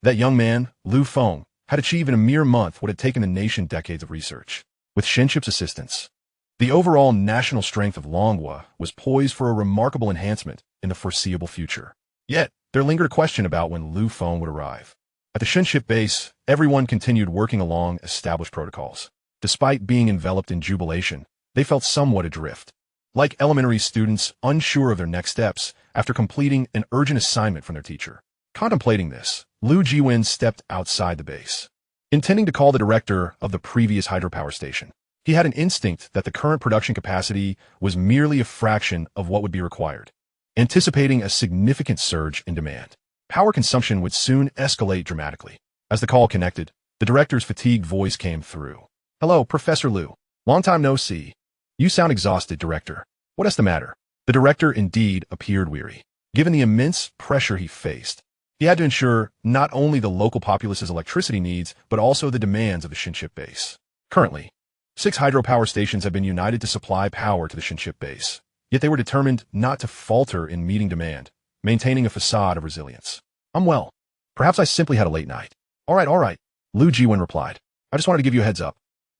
That young man, Lu Feng, had achieved in a mere month what had taken the nation decades of research. With Shinship's assistance, the overall national strength of Longhua was poised for a remarkable enhancement in the foreseeable future. Yet, there lingered a question about when Lu Feng would arrive. At the Shinship base, everyone continued working along established protocols. Despite being enveloped in jubilation, they felt somewhat adrift. Like elementary students unsure of their next steps after completing an urgent assignment from their teacher. Contemplating this, Lu Jiwen stepped outside the base. Intending to call the director of the previous hydropower station, he had an instinct that the current production capacity was merely a fraction of what would be required. Anticipating a significant surge in demand, power consumption would soon escalate dramatically. As the call connected, the director's fatigued voice came through. Hello, Professor Lu. Long time no see. You sound exhausted, Director. What is the matter? The director indeed appeared weary. Given the immense pressure he faced, he had to ensure not only the local populace's electricity needs, but also the demands of the Shinship base. Currently, 6 hydropower stations have been united to supply power to the Shinship base, yet they were determined not to falter in meeting demand, maintaining a facade of resilience. I'm well. Perhaps I simply had a late night. All right, Lu Jiwen replied. I just wanted to give you a heads up.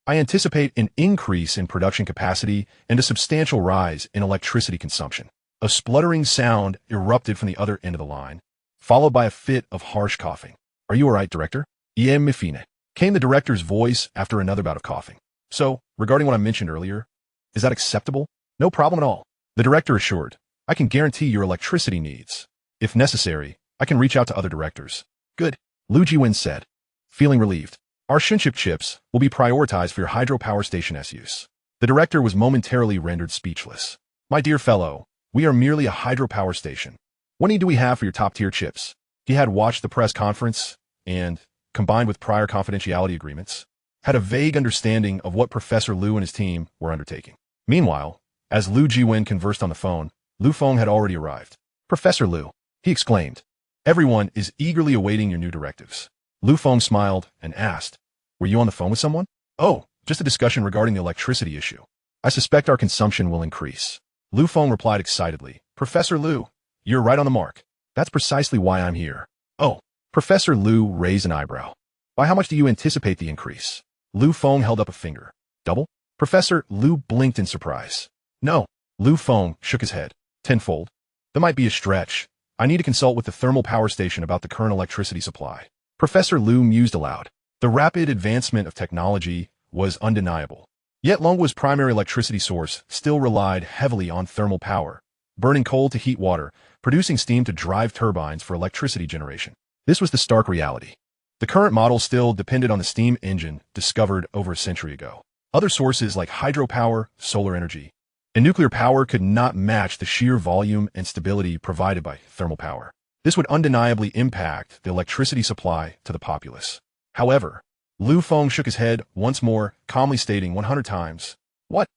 I anticipate an increase in production capacity and a substantial rise in electricity consumption. A spluttering sound erupted from the other end of the line, followed by a fit of harsh coughing. Are you all right, Director? Ie Mifine, came the director's voice after another bout of coughing. So, regarding what I mentioned earlier, is that acceptable? No problem at all. The director assured. I can guarantee your electricity needs. If necessary, I can reach out to other directors. Good, Lu Jiwen said, feeling relieved. Our Shinship chips will be prioritized for your hydropower station use. The director was momentarily rendered speechless. My dear fellow, we are merely a hydropower station. What need do we have for your top-tier chips? He had watched the press conference and, combined with prior confidentiality agreements, had a vague understanding of what Professor Lu and his team were undertaking. Meanwhile, as Lu Jiwen conversed on the phone, Lu Feng had already arrived. Professor Lu, he exclaimed. Everyone is eagerly awaiting your new directives. Lu Feng smiled and asked, were you on the phone with someone? Oh, just a discussion regarding the electricity issue. I suspect our consumption will increase. Lu Feng replied excitedly. Professor Lu, you're right on the mark. That's precisely why I'm here. Oh, Professor Lu raised an eyebrow. By how much do you anticipate the increase? Lu Feng held up a finger. Double? Professor Lu blinked in surprise. No. Lu Feng shook his head. Tenfold? That might be a stretch. I need to consult with the thermal power station about the current electricity supply. Professor Lu mused aloud. The rapid advancement of technology was undeniable. Yet Longhua's primary electricity source still relied heavily on thermal power, burning coal to heat water, producing steam to drive turbines for electricity generation. This was the stark reality. The current model still depended on the steam engine discovered over a century ago. Other sources like hydropower, solar energy, and nuclear power could not match the sheer volume and stability provided by thermal power. This would undeniably impact the electricity supply to the populace. However, Lu Feng shook his head once more, calmly stating 100 times, What?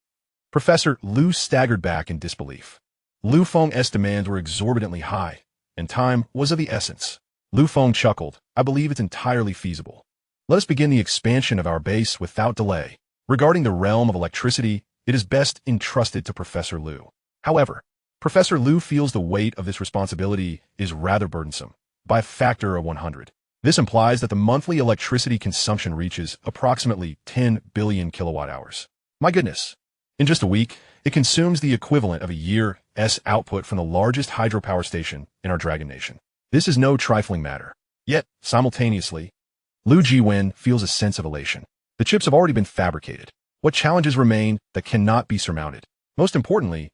Professor Lu staggered back in disbelief. Lu Feng's demands were exorbitantly high, and time was of the essence. Lu Feng chuckled. I believe it's entirely feasible. Let us begin the expansion of our base without delay. Regarding the realm of electricity, it is best entrusted to Professor Lu. However, Professor Lu feels the weight of this responsibility is rather burdensome, by a factor of 100. This implies that the monthly electricity consumption reaches approximately 10 billion kilowatt-hours. My goodness. In just a week, it consumes the equivalent of a year's output from the largest hydropower station in our Dragon Nation. This is no trifling matter. Yet, simultaneously, Lu Jiwen feels a sense of elation. The chips have already been fabricated. What challenges remain that cannot be surmounted? Most importantly,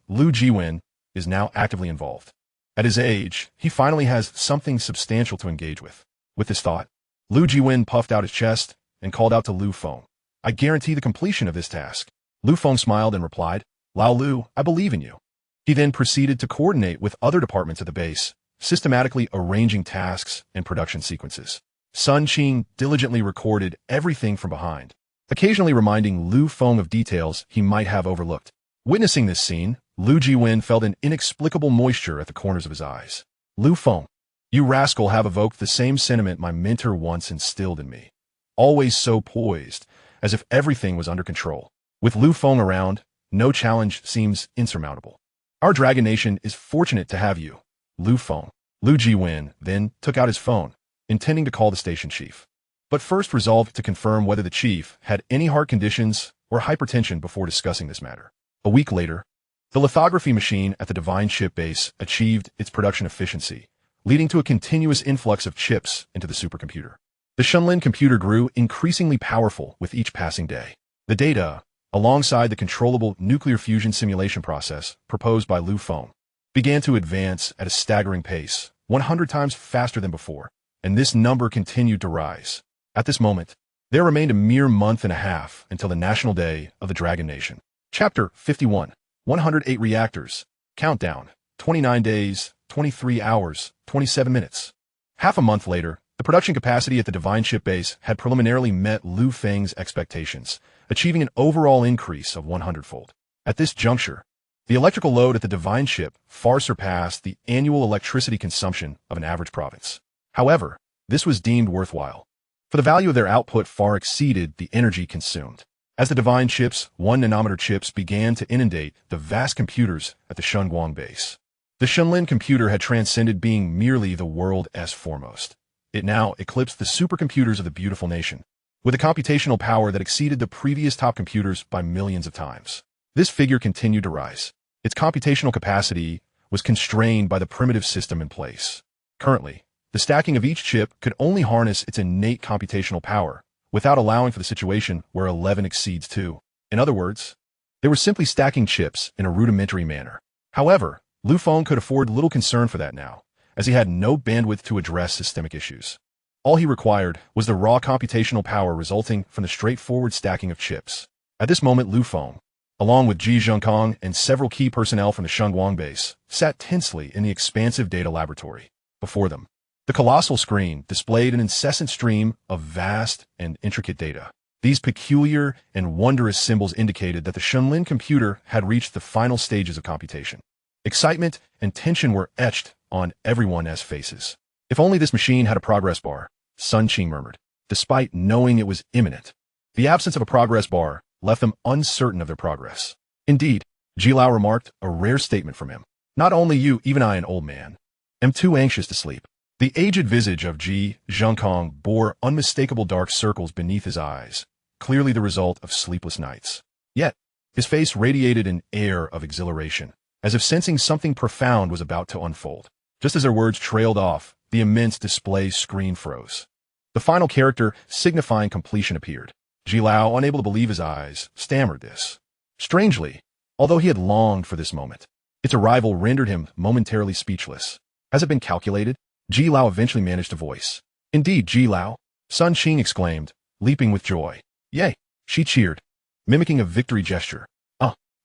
Lu Jiwen, is now actively involved. At his age, he finally has something substantial to engage with. With this thought, Lu Jiwen puffed out his chest and called out to Lu Feng. I guarantee the completion of this task. Lu Feng smiled and replied, Lao Lu, I believe in you. He then proceeded to coordinate with other departments at the base, systematically arranging tasks and production sequences. Sun Qing diligently recorded everything from behind, occasionally reminding Lu Feng of details he might have overlooked. Witnessing this scene, Lu Jiwen felt an inexplicable moisture at the corners of his eyes. Lu Feng, you rascal have evoked the same sentiment my mentor once instilled in me. Always so poised, as if everything was under control. With Lu Feng around, no challenge seems insurmountable. Our Dragon Nation is fortunate to have you, Lu Feng. Lu Jiwen then took out his phone, intending to call the station chief, but first resolved to confirm whether the chief had any heart conditions or hypertension before discussing this matter. A week later, the lithography machine at the Divine Ship base achieved its production efficiency, leading to a continuous influx of chips into the supercomputer. The Shenlin computer grew increasingly powerful with each passing day. The data, alongside the controllable nuclear fusion simulation process proposed by Lu Feng, began to advance at a staggering pace, 100 times faster than before, and this number continued to rise. At this moment, there remained a mere month and a half until the National Day of the Dragon Nation. Chapter 51, 108 Reactors, Countdown, 29 days, 23 hours, 27 minutes. Half a month later, the production capacity at the Divine Ship base had preliminarily met Lu Feng's expectations, achieving an overall increase of 100-fold. At this juncture, the electrical load at the Divine Ship far surpassed the annual electricity consumption of an average province. However, this was deemed worthwhile, for the value of their output far exceeded the energy consumed. As the Divine Ship's 1-nanometer chips began to inundate the vast computers at the Shunguang base, the Shenlin computer had transcended being merely the world's foremost. It now eclipsed the supercomputers of the beautiful nation, with a computational power that exceeded the previous top computers by millions of times. This figure continued to rise. Its computational capacity was constrained by the primitive system in place. Currently, the stacking of each chip could only harness its innate computational power, without allowing for the situation where 11 exceeds 2. In other words, they were simply stacking chips in a rudimentary manner. However, Lu Feng could afford little concern for that now, as he had no bandwidth to address systemic issues. All he required was the raw computational power resulting from the straightforward stacking of chips. At this moment, Lu Feng, along with Ji Zhengkong and several key personnel from the Shunguang base, sat tensely in the expansive data laboratory. Before them, the colossal screen displayed an incessant stream of vast and intricate data. These peculiar and wondrous symbols indicated that the Shenlin computer had reached the final stages of computation. Excitement and tension were etched on everyone's faces. If only this machine had a progress bar, Sun Qing murmured, despite knowing it was imminent. The absence of a progress bar left them uncertain of their progress. Indeed, Ji Lao remarked, a rare statement from him. Not only you, even I, an old man, am too anxious to sleep. The aged visage of Ji Zhengkong bore unmistakable dark circles beneath his eyes, clearly the result of sleepless nights. Yet, his face radiated an air of exhilaration, as if sensing something profound was about to unfold. Just as their words trailed off, the immense display screen froze. The final character signifying completion appeared. Ji Lao, unable to believe his eyes, stammered this. Strangely, although he had longed for this moment, its arrival rendered him momentarily speechless. Has it been calculated? Ji Lao eventually managed to voice. Indeed, Ji Lao, Sun Qing exclaimed, leaping with joy. Yay! She cheered, mimicking a victory gesture.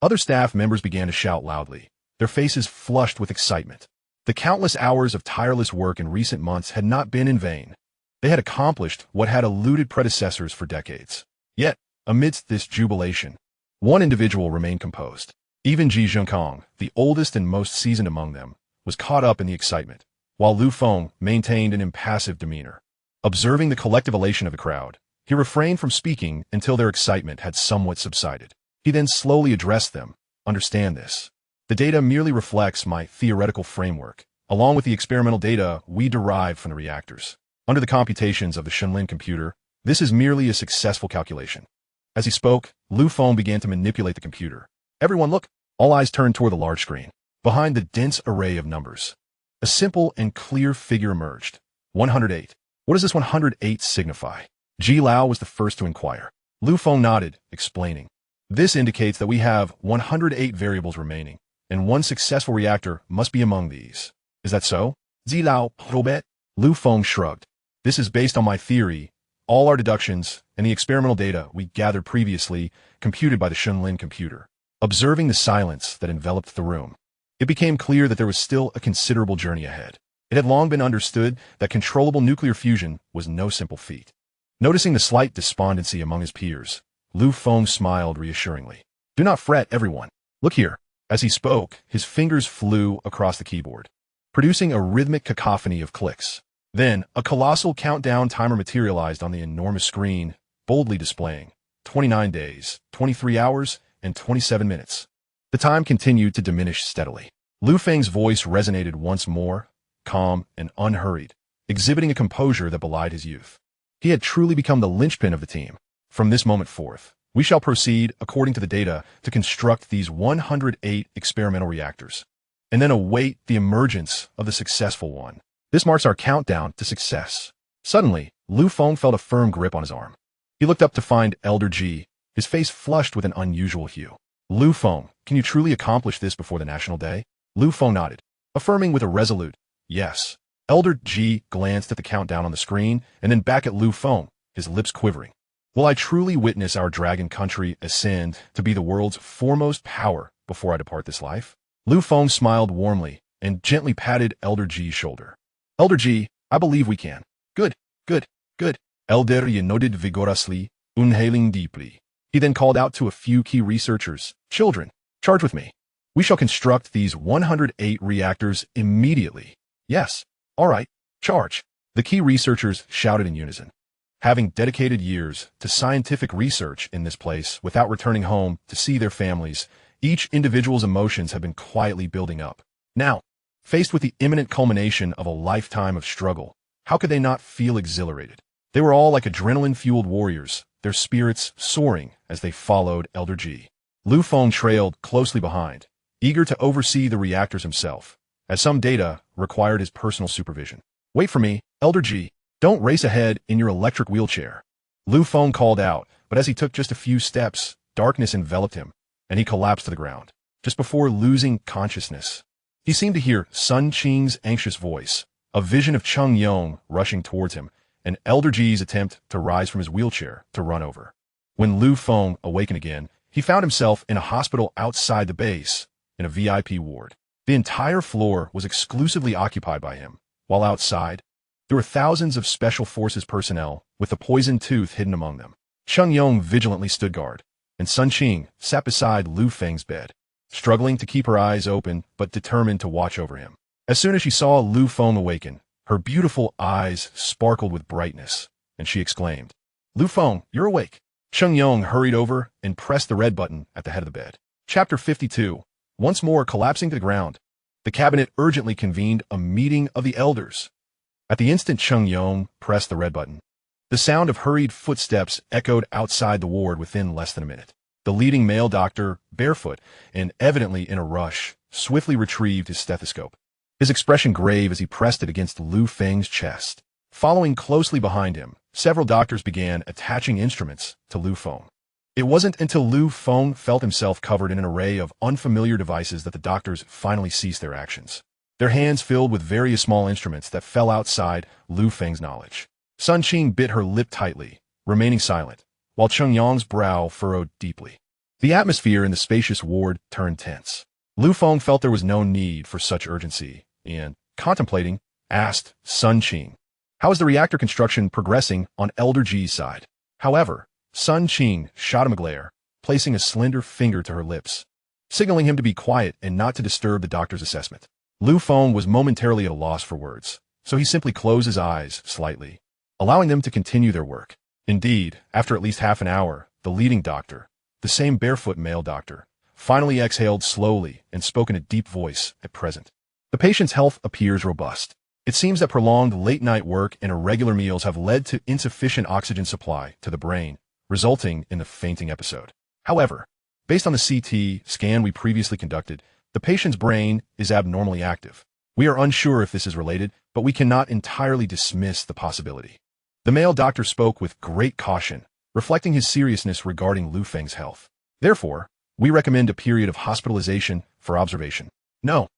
Other staff members began to shout loudly, their faces flushed with excitement. The countless hours of tireless work in recent months had not been in vain. They had accomplished what had eluded predecessors for decades. Yet, amidst this jubilation, one individual remained composed. Even Ji Zhengkong, the oldest and most seasoned among them, was caught up in the excitement, while Lu Feng maintained an impassive demeanor. Observing the collective elation of the crowd, he refrained from speaking until their excitement had somewhat subsided. He then slowly addressed them. Understand this. The data merely reflects my theoretical framework, along with the experimental data we derive from the reactors. Under the computations of the Shenlin computer, this is merely a successful calculation. As he spoke, Lu Feng began to manipulate the computer. Everyone look! All eyes turned toward the large screen. Behind the dense array of numbers, a simple and clear figure emerged. 108. What does this 108 signify? Ji Lao was the first to inquire. Lu Feng nodded, explaining. This indicates that we have 108 variables remaining, and one successful reactor must be among these. Is that so? Zilao, Robet? Lu Feng shrugged. This is based on my theory, all our deductions, and the experimental data we gathered previously, computed by the Shunlin computer. Observing the silence that enveloped the room, it became clear that there was still a considerable journey ahead. It had long been understood that controllable nuclear fusion was no simple feat. Noticing the slight despondency among his peers, Lu Feng smiled reassuringly. Do not fret, everyone. Look here. As he spoke, his fingers flew across the keyboard, producing a rhythmic cacophony of clicks. Then, a colossal countdown timer materialized on the enormous screen, boldly displaying 29 days, 23 hours, and 27 minutes. The time continued to diminish steadily. Lu Feng's voice resonated once more, calm and unhurried, exhibiting a composure that belied his youth. He had truly become the linchpin of the team. From this moment forth, we shall proceed, according to the data, to construct these 108 experimental reactors, and then await the emergence of the successful one. This marks our countdown to success. Suddenly, Lu Feng felt a firm grip on his arm. He looked up to find Elder Ji, his face flushed with an unusual hue. Lu Feng, can you truly accomplish this before the National Day? Lu Feng nodded, affirming with a resolute yes. Elder Ji glanced at the countdown on the screen and then back at Lu Feng, his lips quivering. Will I truly witness our dragon country ascend to be the world's foremost power before I depart this life? Lu Feng smiled warmly and gently patted Elder Ji's shoulder. Elder Ji, I believe we can. Good, good, good. Elder Ji nodded vigorously, inhaling deeply. He then called out to a few key researchers. Children, charge with me. We shall construct these 108 reactors immediately. Yes. All right. Charge. The key researchers shouted in unison. Having dedicated years to scientific research in this place without returning home to see their families, each individual's emotions have been quietly building up. Now, faced with the imminent culmination of a lifetime of struggle, how could they not feel exhilarated? They were all like adrenaline-fueled warriors, their spirits soaring as they followed Elder Ji. Lu Feng trailed closely behind, eager to oversee the reactors himself, as some data required his personal supervision. Wait for me, Elder Ji. Don't race ahead in your electric wheelchair. Lu Feng called out, but as he took just a few steps, darkness enveloped him, and he collapsed to the ground, just before losing consciousness. He seemed to hear Sun Qing's anxious voice, a vision of Cheng Yong rushing towards him, and Elder Ji's attempt to rise from his wheelchair to run over. When Lu Feng awakened again, he found himself in a hospital outside the base, in a VIP ward. The entire floor was exclusively occupied by him, while outside, there were thousands of Special Forces personnel with the poisoned tooth hidden among them. Cheng Yong vigilantly stood guard, and Sun Qing sat beside Lu Feng's bed, struggling to keep her eyes open but determined to watch over him. As soon as she saw Lu Feng awaken, her beautiful eyes sparkled with brightness, and she exclaimed, Lu Feng, you're awake. Cheng Yong hurried over and pressed the red button at the head of the bed. Chapter 52. Once more collapsing to the ground, the cabinet urgently convened a meeting of the elders. At the instant Cheng Yong pressed the red button, the sound of hurried footsteps echoed outside the ward within less than a minute. The leading male doctor, barefoot and evidently in a rush, swiftly retrieved his stethoscope, his expression grave as he pressed it against Lu Feng's chest. Following closely behind him, several doctors began attaching instruments to Lu Feng. It wasn't until Lu Feng felt himself covered in an array of unfamiliar devices that the doctors finally ceased their actions, their hands filled with various small instruments that fell outside Lu Feng's knowledge. Sun Qing bit her lip tightly, remaining silent, while Cheng Yong's brow furrowed deeply. The atmosphere in the spacious ward turned tense. Lu Feng felt there was no need for such urgency, and, contemplating, asked Sun Qing, how is the reactor construction progressing on Elder Ji's side? However, Sun Qing shot him a glare, placing a slender finger to her lips, signaling him to be quiet and not to disturb the doctor's assessment. Lu Feng was momentarily at a loss for words, so he simply closed his eyes slightly, allowing them to continue their work. Indeed, after at least half an hour, the leading doctor, the same barefoot male doctor, finally exhaled slowly and spoke in a deep voice. At present, the patient's health appears robust. It seems that prolonged late-night work and irregular meals have led to insufficient oxygen supply to the brain, resulting in the fainting episode. However, based on the CT scan we previously conducted, the patient's brain is abnormally active. We are unsure if this is related, but we cannot entirely dismiss the possibility. The male doctor spoke with great caution, reflecting his seriousness regarding Lu Feng's health. Therefore, we recommend a period of hospitalization for observation. No,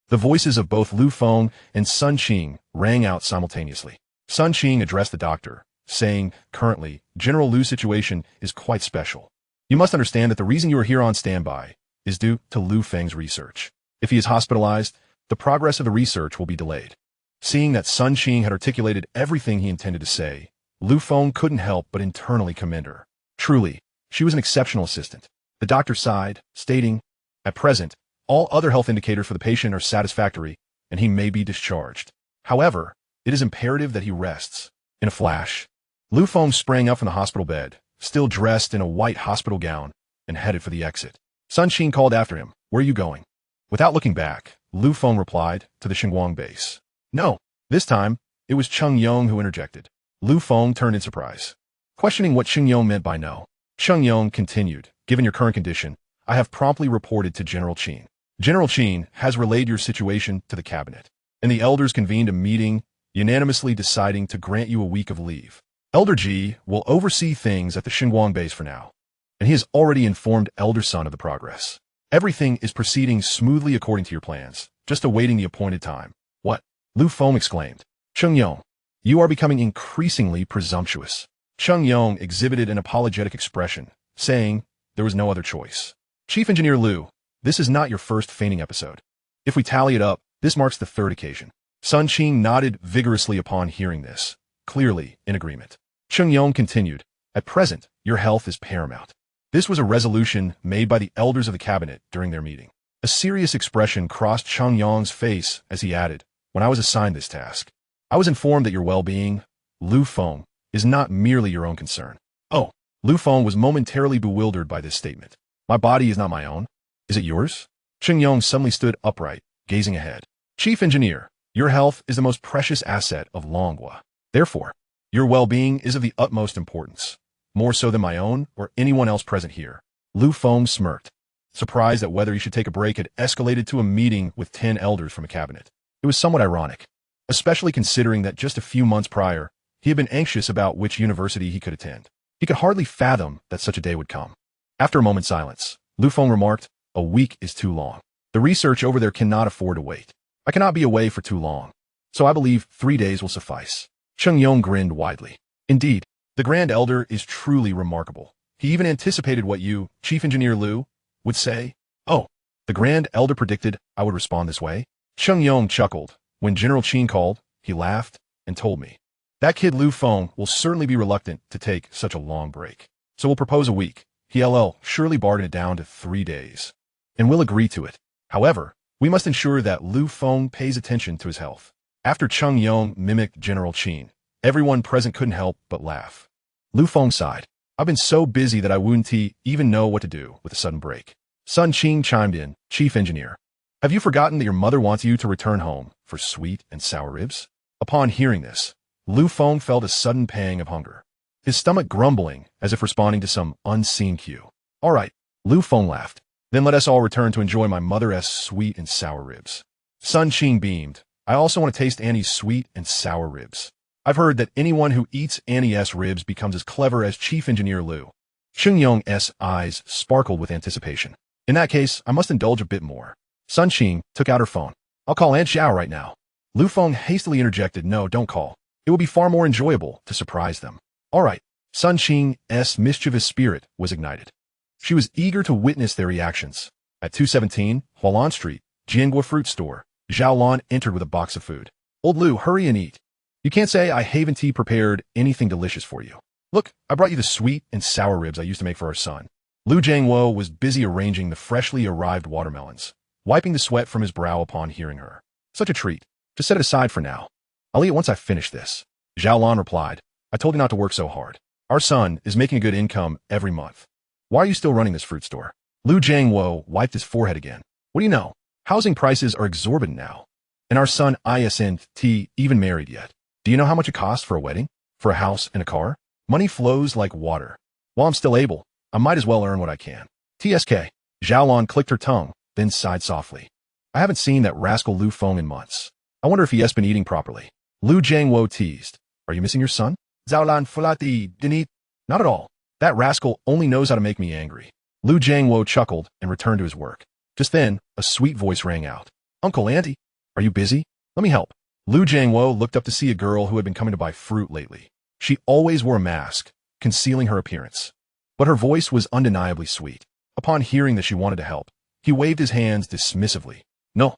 The voices of both Lu Feng and Sun Qing rang out simultaneously. Sun Qing addressed the doctor, saying, "Currently, General Lu's situation is quite special. You must understand that the reason you are here on standby is due to Lu Feng's research. If he is hospitalized, the progress of the research will be delayed." Seeing that Sun Qing had articulated everything he intended to say, Lu Feng couldn't help but internally commend her. Truly, she was an exceptional assistant. The doctor sighed, stating, "At present, all other health indicators for the patient are satisfactory, and he may be discharged. However, it is imperative that he rests." In a flash, Lu Feng sprang up from the hospital bed, still dressed in a white hospital gown, and headed for the exit. Sun Qing called after him, "Where are you going?" Without looking back, Lu Feng replied, "To the Xinguang base." "No." This time, it was Cheng Yong who interjected. Lu Feng turned in surprise, questioning what Cheng Yong meant by no. Cheng Yong continued, "Given your current condition, I have promptly reported to General Qin. General Qin has relayed your situation to the cabinet, and the elders convened a meeting, unanimously deciding to grant you a week of leave. Elder Ji will oversee things at the Xinguang base for now, and he has already informed Elder Son of the progress. Everything is proceeding smoothly according to your plans, just awaiting the appointed time." "What?" Lu Feng exclaimed. "Cheng Yong, you are becoming increasingly presumptuous." Cheng Yong exhibited an apologetic expression, saying there was no other choice. "Chief Engineer Lu, this is not your first feigning episode. If we tally it up, this marks the third occasion." Sun Qing nodded vigorously upon hearing this, clearly in agreement. Cheng Yong continued, "At present, your health is paramount. This was a resolution made by the elders of the cabinet during their meeting." A serious expression crossed Cheng Yong's face as he added, "When I was assigned this task, I was informed that your well-being, Lu Feng, is not merely your own concern." "Oh." Lu Feng was momentarily bewildered by this statement. "My body is not my own. Is it yours?" Cheng Yong suddenly stood upright, gazing ahead. "Chief Engineer, your health is the most precious asset of Longhua. Therefore, your well-being is of the utmost importance, more so than my own or anyone else present here." Lu Feng smirked, surprised at whether he should take a break had escalated to a meeting with 10 elders from a cabinet. It was somewhat ironic, especially considering that just a few months prior, he had been anxious about which university he could attend. He could hardly fathom that such a day would come. After a moment's silence, Lu Feng remarked, "A week is too long. The research over there cannot afford to wait. I cannot be away for too long, so I believe 3 days will suffice." Cheng Yong grinned widely. "Indeed, the Grand Elder is truly remarkable. He even anticipated what you, Chief Engineer Lu, would say." "Oh, the Grand Elder predicted I would respond this way?" Cheng Yong chuckled. "When General Qin called, he laughed and told me. That kid Lu Feng will certainly be reluctant to take such a long break. So we'll propose a week. He'll surely bargain it down to 3 days. And we'll agree to it. However, we must ensure that Lu Feng pays attention to his health." After Cheng Yong mimicked General Qin, everyone present couldn't help but laugh. Lu Feng sighed. "I've been so busy that I wouldn't even know what to do with a sudden break." Sun Qing chimed in, "Chief Engineer, have you forgotten that your mother wants you to return home for sweet and sour ribs?" Upon hearing this, Lu Feng felt a sudden pang of hunger, his stomach grumbling as if responding to some unseen cue. "All right," Lu Feng laughed. "Then let us all return to enjoy my mother's sweet and sour ribs." Sun Qing beamed. "I also want to taste Annie's sweet and sour ribs. I've heard that anyone who eats Annie's ribs becomes as clever as Chief Engineer Lu." Cheng Yong's eyes sparkled with anticipation. "In that case, I must indulge a bit more." Sun Qing took out her phone. "I'll call Aunt Xiao right now." Lu Feng hastily interjected, "No, don't call. It will be far more enjoyable to surprise them." "All right." Sun Qing's mischievous spirit was ignited. She was eager to witness their reactions. At 217, Hualan Street, Jiangua Fruit Store, Zhao Lan entered with a box of food. "Old Lu, hurry and eat. You can't say I haven't prepared anything delicious for you. Look, I brought you the sweet and sour ribs I used to make for our son." Lu Jiangwo was busy arranging the freshly arrived watermelons, wiping the sweat from his brow upon hearing her. "Such a treat. Just set it aside for now. I'll eat it once I finish this." Zhao Lan replied, "I told you not to work so hard. Our son is making a good income every month. Why are you still running this fruit store?" Lu Jiangwo wiped his forehead again. "What do you know? Housing prices are exorbitant now. And our son isn't even married yet. Do you know how much it costs for a wedding? For a house and a car? Money flows like water. While I'm still able, I might as well earn what I can." TSK. Zhao Lan clicked her tongue, then sighed softly. "I haven't seen that rascal Lu Feng in months. I wonder if he has been eating properly." Lu Jiangwo teased, "Are you missing your son?" Zhao Lan fulati didn't. "Not at all. That rascal only knows how to make me angry." Lu Jiangwo chuckled and returned to his work. Just then, a sweet voice rang out. Uncle, Auntie, are you busy? Let me help. Lu Jiangwo looked up to see a girl who had been coming to buy fruit lately. She always wore a mask, concealing her appearance. But her voice was undeniably sweet. Upon hearing that she wanted to help, he waved his hands dismissively. No,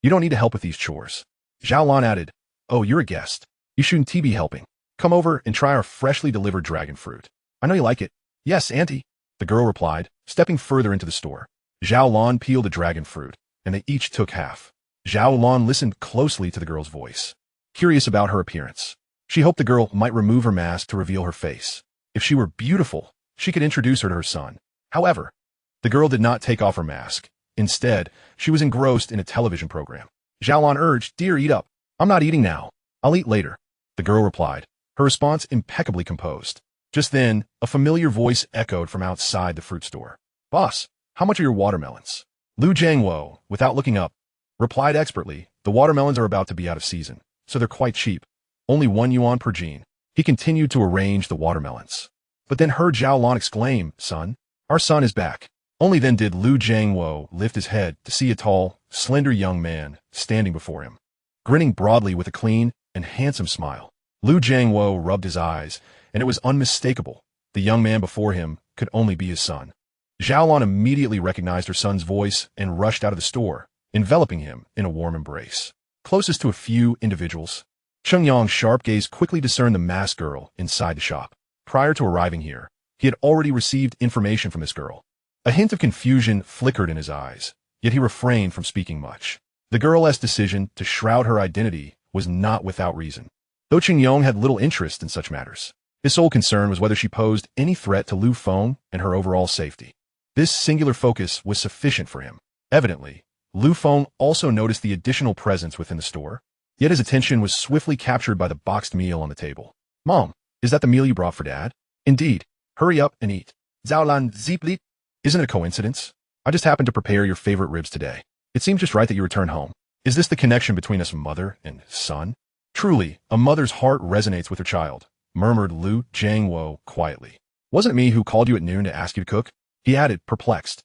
you don't need to help with these chores. Zhao Lan added, oh, you're a guest. You shouldn't be helping. Come over and try our freshly delivered dragon fruit. I know you like it. Yes, Auntie, the girl replied, stepping further into the store. Zhao Lan peeled a dragon fruit, and they each took half. Zhao Lan listened closely to the girl's voice, curious about her appearance. She hoped the girl might remove her mask to reveal her face. If she were beautiful, she could introduce her to her son. However, the girl did not take off her mask. Instead, she was engrossed in a television program. Zhao Lan urged, Dear, eat up. I'm not eating now. I'll eat later. The girl replied, her response impeccably composed. Just then, a familiar voice echoed from outside the fruit store. Boss, how much are your watermelons? Lu Jiangwo, without looking up, replied expertly, the watermelons are about to be out of season, so they're quite cheap. Only 1 yuan per gene. He continued to arrange the watermelons. But then heard Zhao Lan exclaim, Son, our son is back. Only then did Lu Jiangwo lift his head to see a tall, slender young man standing before him, grinning broadly with a clean and handsome smile. Lu Jiangwo rubbed his eyes, and it was unmistakable. The young man before him could only be his son. Zhao Lan immediately recognized her son's voice and rushed out of the store, enveloping him in a warm embrace. Closest to a few individuals, Cheng Yang's sharp gaze quickly discerned the masked girl inside the shop. Prior to arriving here, he had already received information from this girl. A hint of confusion flickered in his eyes, yet he refrained from speaking much. The girl's decision to shroud her identity was not without reason. Though Cheng Yang had little interest in such matters, his sole concern was whether she posed any threat to Lu Feng and her overall safety. This singular focus was sufficient for him. Evidently, Lu Feng also noticed the additional presence within the store, yet his attention was swiftly captured by the boxed meal on the table. Mom, is that the meal you brought for Dad? Indeed. Hurry up and eat. Zhao Lan Zipli. Isn't it a coincidence? I just happened to prepare your favorite ribs today. It seems just right that you return home. Is this the connection between us mother and son? Truly, a mother's heart resonates with her child, murmured Lu Jiangwo quietly. Wasn't it me who called you at noon to ask you to cook? He added, perplexed.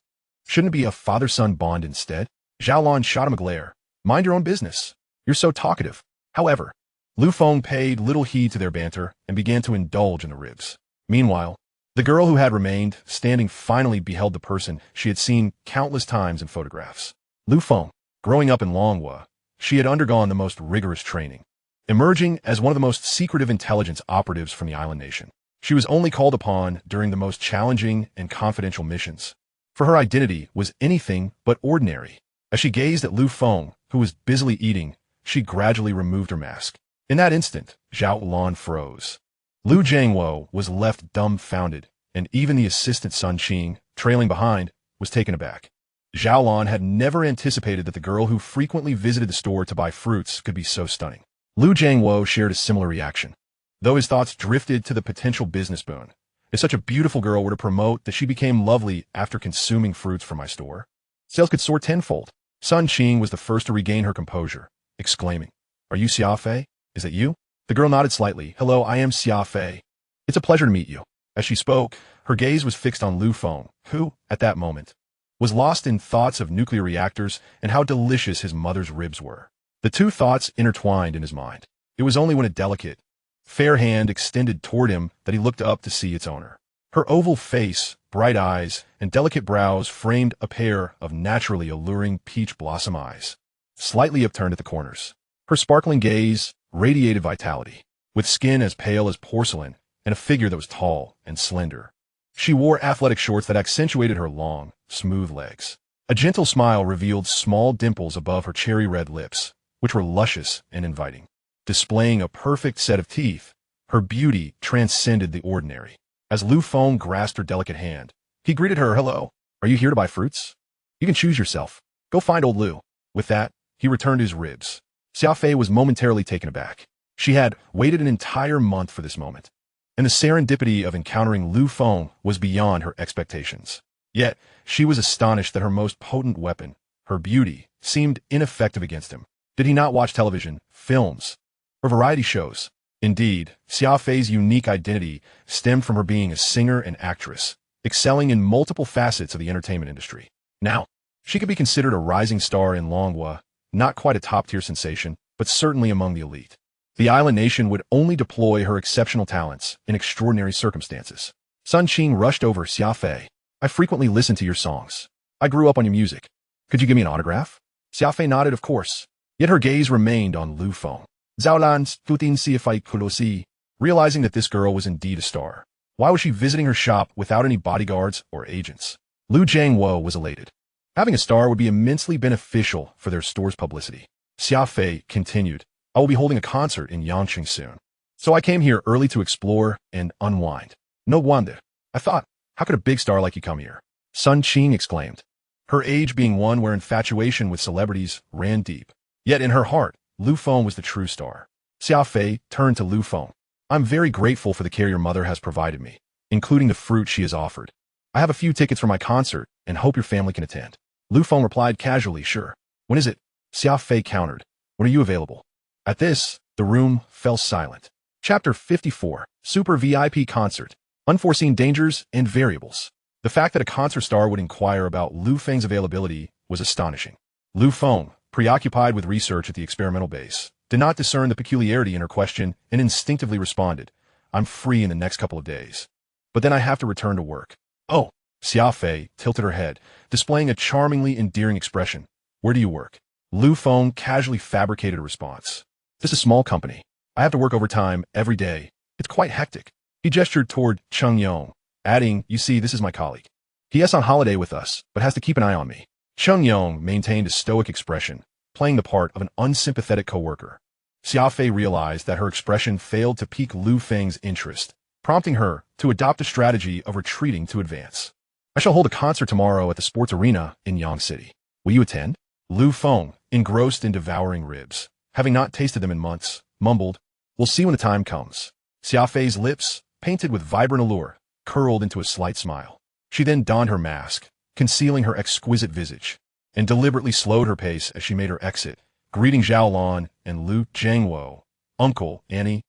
Shouldn't it be a father-son bond instead? Zhao Lan shot him a glare. Mind your own business. You're so talkative. However, Lu Feng paid little heed to their banter and began to indulge in the ribs. Meanwhile, the girl who had remained standing finally beheld the person she had seen countless times in photographs. Lu Feng, growing up in Longhua, she had undergone the most rigorous training, emerging as one of the most secretive intelligence operatives from the island nation. She was only called upon during the most challenging and confidential missions, for her identity was anything but ordinary. As she gazed at Lu Feng, who was busily eating, she gradually removed her mask. In that instant, Zhao Lan froze. Lu Jiangwo was left dumbfounded, and even the assistant Sun Qing, trailing behind, was taken aback. Zhao Lan had never anticipated that the girl who frequently visited the store to buy fruits could be so stunning. Lu Jiangwo shared a similar reaction, though his thoughts drifted to the potential business boon. If such a beautiful girl were to promote that she became lovely after consuming fruits from my store, sales could soar tenfold. Sun Qing was the first to regain her composure, exclaiming, Are you Xia Fei? Is that you? The girl nodded slightly. Hello, I am Xia Fei. It's a pleasure to meet you. As she spoke, her gaze was fixed on Lu Feng, who, at that moment, was lost in thoughts of nuclear reactors and how delicious his mother's ribs were. The two thoughts intertwined in his mind. It was only when a delicate, fair hand extended toward him that he looked up to see its owner. Her oval face, bright eyes, and delicate brows framed a pair of naturally alluring peach blossom eyes, slightly upturned at the corners. Her sparkling gaze radiated vitality, with skin as pale as porcelain and a figure that was tall and slender. She wore athletic shorts that accentuated her long, smooth legs. A gentle smile revealed small dimples above her cherry-red lips, which were luscious and inviting. Displaying a perfect set of teeth, her beauty transcended the ordinary. As Lu Feng grasped her delicate hand, he greeted her, Hello, are you here to buy fruits? You can choose yourself. Go find old Lu. With that, he returned his ribs. Xia Fei was momentarily taken aback. She had waited an entire month for this moment, and the serendipity of encountering Lu Feng was beyond her expectations. Yet, she was astonished that her most potent weapon, her beauty, seemed ineffective against him. Did he not watch television, films, or variety shows? Indeed, Xia Fei's unique identity stemmed from her being a singer and actress, excelling in multiple facets of the entertainment industry. Now, she could be considered a rising star in Longhua Not quite a top-tier sensation, but certainly among the elite. The island nation would only deploy her exceptional talents in extraordinary circumstances. Sun Qing rushed over Xia Fei. I frequently listen to your songs. I grew up on your music. Could you give me an autograph? Xia Fei nodded, of course. Yet her gaze remained on Lu Feng. Zhaolan's Futin Siafai Kulosi, realizing that this girl was indeed a star. Why was she visiting her shop without any bodyguards or agents? Lu Jiangwo was elated. Having a star would be immensely beneficial for their store's publicity. Xia Fei continued, I will be holding a concert in Yangqing soon. So I came here early to explore and unwind. No wonder. I thought, how could a big star like you come here? Sun Qing exclaimed, her age being one where infatuation with celebrities ran deep. Yet in her heart, Lu Feng was the true star. Xia Fei turned to Lu Feng. I'm very grateful for the care your mother has provided me, including the fruit she has offered. I have a few tickets for my concert and hope your family can attend. Lu Feng replied casually, sure. When is it? Xia Fei countered. When are you available? At this, the room fell silent. Chapter 54, Super VIP Concert, Unforeseen Dangers and Variables. The fact that a concert star would inquire about Lu Feng's availability was astonishing. Lu Feng, preoccupied with research at the experimental base, did not discern the peculiarity in her question and instinctively responded, I'm free in the next couple of days. But then I have to return to work. Oh, Xia Fei tilted her head, displaying a charmingly endearing expression. Where do you work? Lu Feng casually fabricated a response. This is a small company. I have to work overtime every day. It's quite hectic. He gestured toward Cheng Yong, adding, you see, this is my colleague. He is on holiday with us, but has to keep an eye on me. Cheng Yong maintained a stoic expression, playing the part of an unsympathetic coworker. Xia Fei realized that her expression failed to pique Lu Feng's interest, prompting her to adopt a strategy of retreating to advance. I shall hold a concert tomorrow at the sports arena in Yang City. Will you attend? Lu Feng, engrossed in devouring ribs, having not tasted them in months, mumbled, we'll see when the time comes. Xia Fei's lips, painted with vibrant allure, curled into a slight smile. She then donned her mask, concealing her exquisite visage, and deliberately slowed her pace as she made her exit, greeting Zhao Lan and Lu Jiangwo. Uncle, Annie,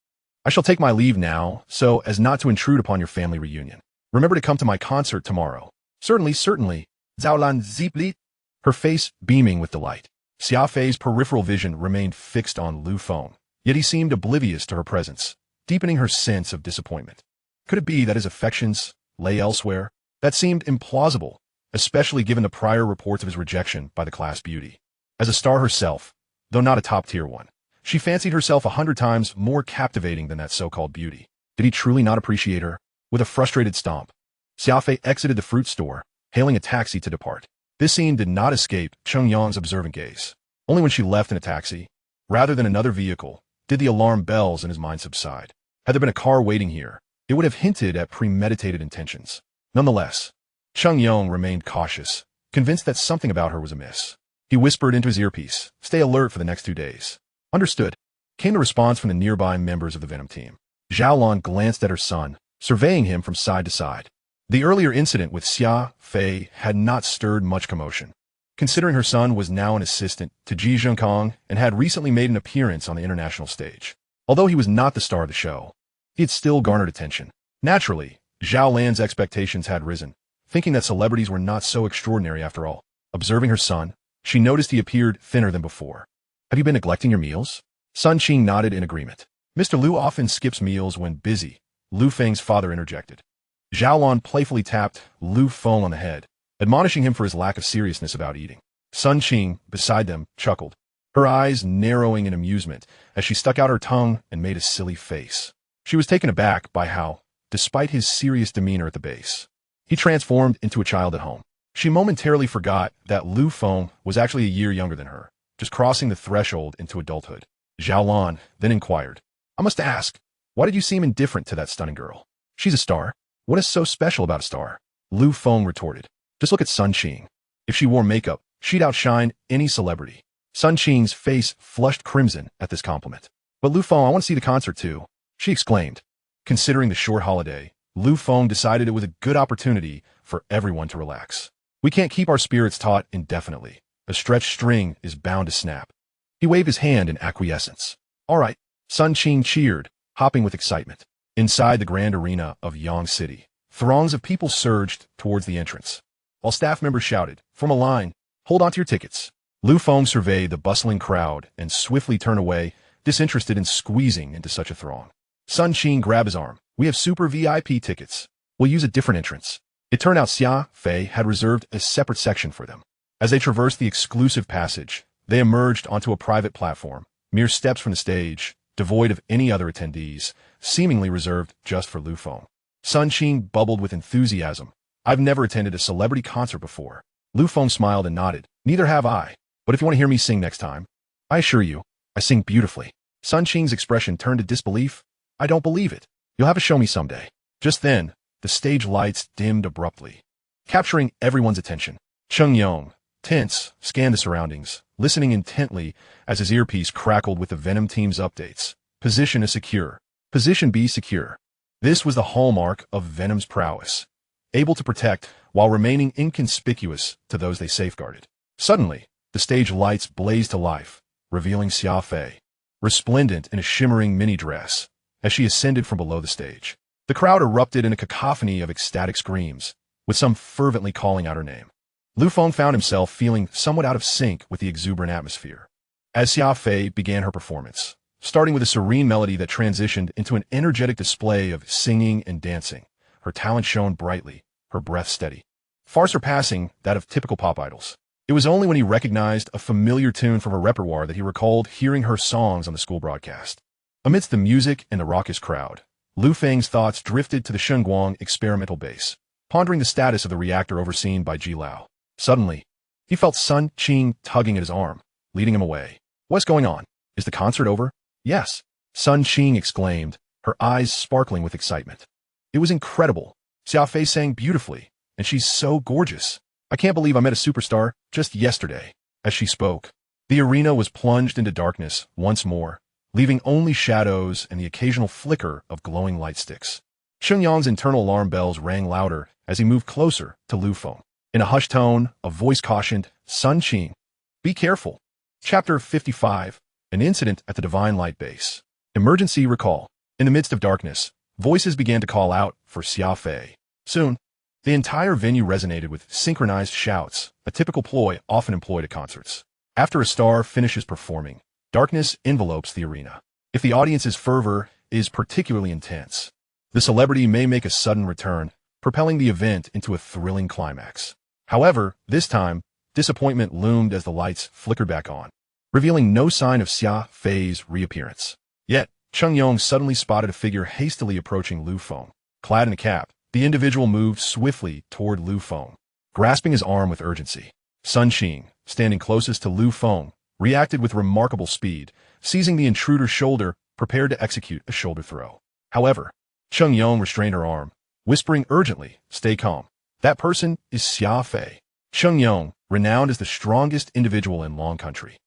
I shall take my leave now, so as not to intrude upon your family reunion. Remember to come to my concert tomorrow. Certainly, certainly. Zhao Lan zipli, her face beaming with delight. Xia Fei's peripheral vision remained fixed on Lu Feng, yet he seemed oblivious to her presence, deepening her sense of disappointment. Could it be that his affections lay elsewhere? That seemed implausible, especially given the prior reports of his rejection by the class beauty. As a star herself, though not a top-tier one, she fancied herself 100 times more captivating than that so-called beauty. Did he truly not appreciate her? With a frustrated stomp, Xia Fei exited the fruit store, hailing a taxi to depart. This scene did not escape Cheng Yong's observant gaze. Only when she left in a taxi, rather than another vehicle, did the alarm bells in his mind subside. Had there been a car waiting here, it would have hinted at premeditated intentions. Nonetheless, Cheng Yong remained cautious, convinced that something about her was amiss. He whispered into his earpiece, stay alert for the next 2 days. Understood, came the response from the nearby members of the Venom team. Zhao Lan glanced at her son, surveying him from side to side. The earlier incident with Xia Fei had not stirred much commotion, considering her son was now an assistant to Ji Zhenkong and had recently made an appearance on the international stage. Although he was not the star of the show, he had still garnered attention. Naturally, Zhao Lan's expectations had risen, thinking that celebrities were not so extraordinary after all. Observing her son, she noticed he appeared thinner than before. Have you been neglecting your meals? Sun Qing nodded in agreement. Mr. Lu often skips meals when busy, Lu Feng's father interjected. Zhao Lan playfully tapped Lu Feng on the head, admonishing him for his lack of seriousness about eating. Sun Qing, beside them, chuckled, her eyes narrowing in amusement as she stuck out her tongue and made a silly face. She was taken aback by how, despite his serious demeanor at the base, he transformed into a child at home. She momentarily forgot that Lu Feng was actually a year younger than her, just crossing the threshold into adulthood. Zhao Lan then inquired, I must ask, why did you seem indifferent to that stunning girl? She's a star. What is so special about a star? Lu Feng retorted. Just look at Sun Qing. If she wore makeup, she'd outshine any celebrity. Sun Qing's face flushed crimson at this compliment. But Lu Feng, I want to see the concert too, she exclaimed. Considering the short holiday, Lu Feng decided it was a good opportunity for everyone to relax. We can't keep our spirits taut indefinitely. A stretched string is bound to snap. He waved his hand in acquiescence. All right, Sun Qing cheered, hopping with excitement. Inside the grand arena of Yang City, throngs of people surged towards the entrance, while staff members shouted, form a line, hold on to your tickets. Lu Feng surveyed the bustling crowd and swiftly turned away, disinterested in squeezing into such a throng. Sun Qing grabbed his arm. "We have super VIP tickets. We'll use a different entrance." It turned out Xia Fei had reserved a separate section for them. As they traversed the exclusive passage, they emerged onto a private platform, mere steps from the stage, devoid of any other attendees, seemingly reserved just for Lu Feng. Sun Qing bubbled with enthusiasm. "I've never attended a celebrity concert before." Lu Feng smiled and nodded. "Neither have I. But if you want to hear me sing next time, I assure you, I sing beautifully." Sun Qing's expression turned to disbelief. "I don't believe it. You'll have to show me someday." Just then, the stage lights dimmed abruptly, capturing everyone's attention. Cheng Yong, tense, scanned the surroundings, listening intently as his earpiece crackled with the Venom team's updates. Position is secure. Position B secure. This was the hallmark of Venom's prowess, able to protect while remaining inconspicuous to those they safeguarded. Suddenly, the stage lights blazed to life, revealing Xia Fei, resplendent in a shimmering mini-dress, as she ascended from below the stage. The crowd erupted in a cacophony of ecstatic screams, with some fervently calling out her name. Lu Feng found himself feeling somewhat out of sync with the exuberant atmosphere. As Xia Fei began her performance, starting with a serene melody that transitioned into an energetic display of singing and dancing, her talent shone brightly, her breath steady, far surpassing that of typical pop idols. It was only when he recognized a familiar tune from her repertoire that he recalled hearing her songs on the school broadcast. Amidst the music and the raucous crowd, Lu Feng's thoughts drifted to the Shengguang experimental base, pondering the status of the reactor overseen by Ji Lao. Suddenly, he felt Sun Qing tugging at his arm, leading him away. "What's going on? Is the concert over?" "Yes," Sun Qing exclaimed, her eyes sparkling with excitement. "It was incredible. Xia Fei sang beautifully, and she's so gorgeous. I can't believe I met a superstar just yesterday." As she spoke, the arena was plunged into darkness once more, leaving only shadows and the occasional flicker of glowing light sticks. Yang's internal alarm bells rang louder as he moved closer to Lu Feng. In a hushed tone, a voice cautioned, "Sun Qing, be careful." Chapter 55, An Incident at the Divine Light Base. Emergency recall. In the midst of darkness, voices began to call out for Xia Fei. Soon, the entire venue resonated with synchronized shouts, a typical ploy often employed at concerts. After a star finishes performing, darkness envelopes the arena. If the audience's fervor is particularly intense, the celebrity may make a sudden return, propelling the event into a thrilling climax. However, this time, disappointment loomed as the lights flickered back on, revealing no sign of Xia Fei's reappearance. Yet, Cheng Yong suddenly spotted a figure hastily approaching Lu Feng. Clad in a cap, the individual moved swiftly toward Lu Feng, grasping his arm with urgency. Sun Qing, standing closest to Lu Feng, reacted with remarkable speed, seizing the intruder's shoulder, prepared to execute a shoulder throw. However, Cheng Yong restrained her arm, whispering urgently, "Stay calm. That person is Xia Fei." Cheng Yong, renowned as the strongest individual in Long Country,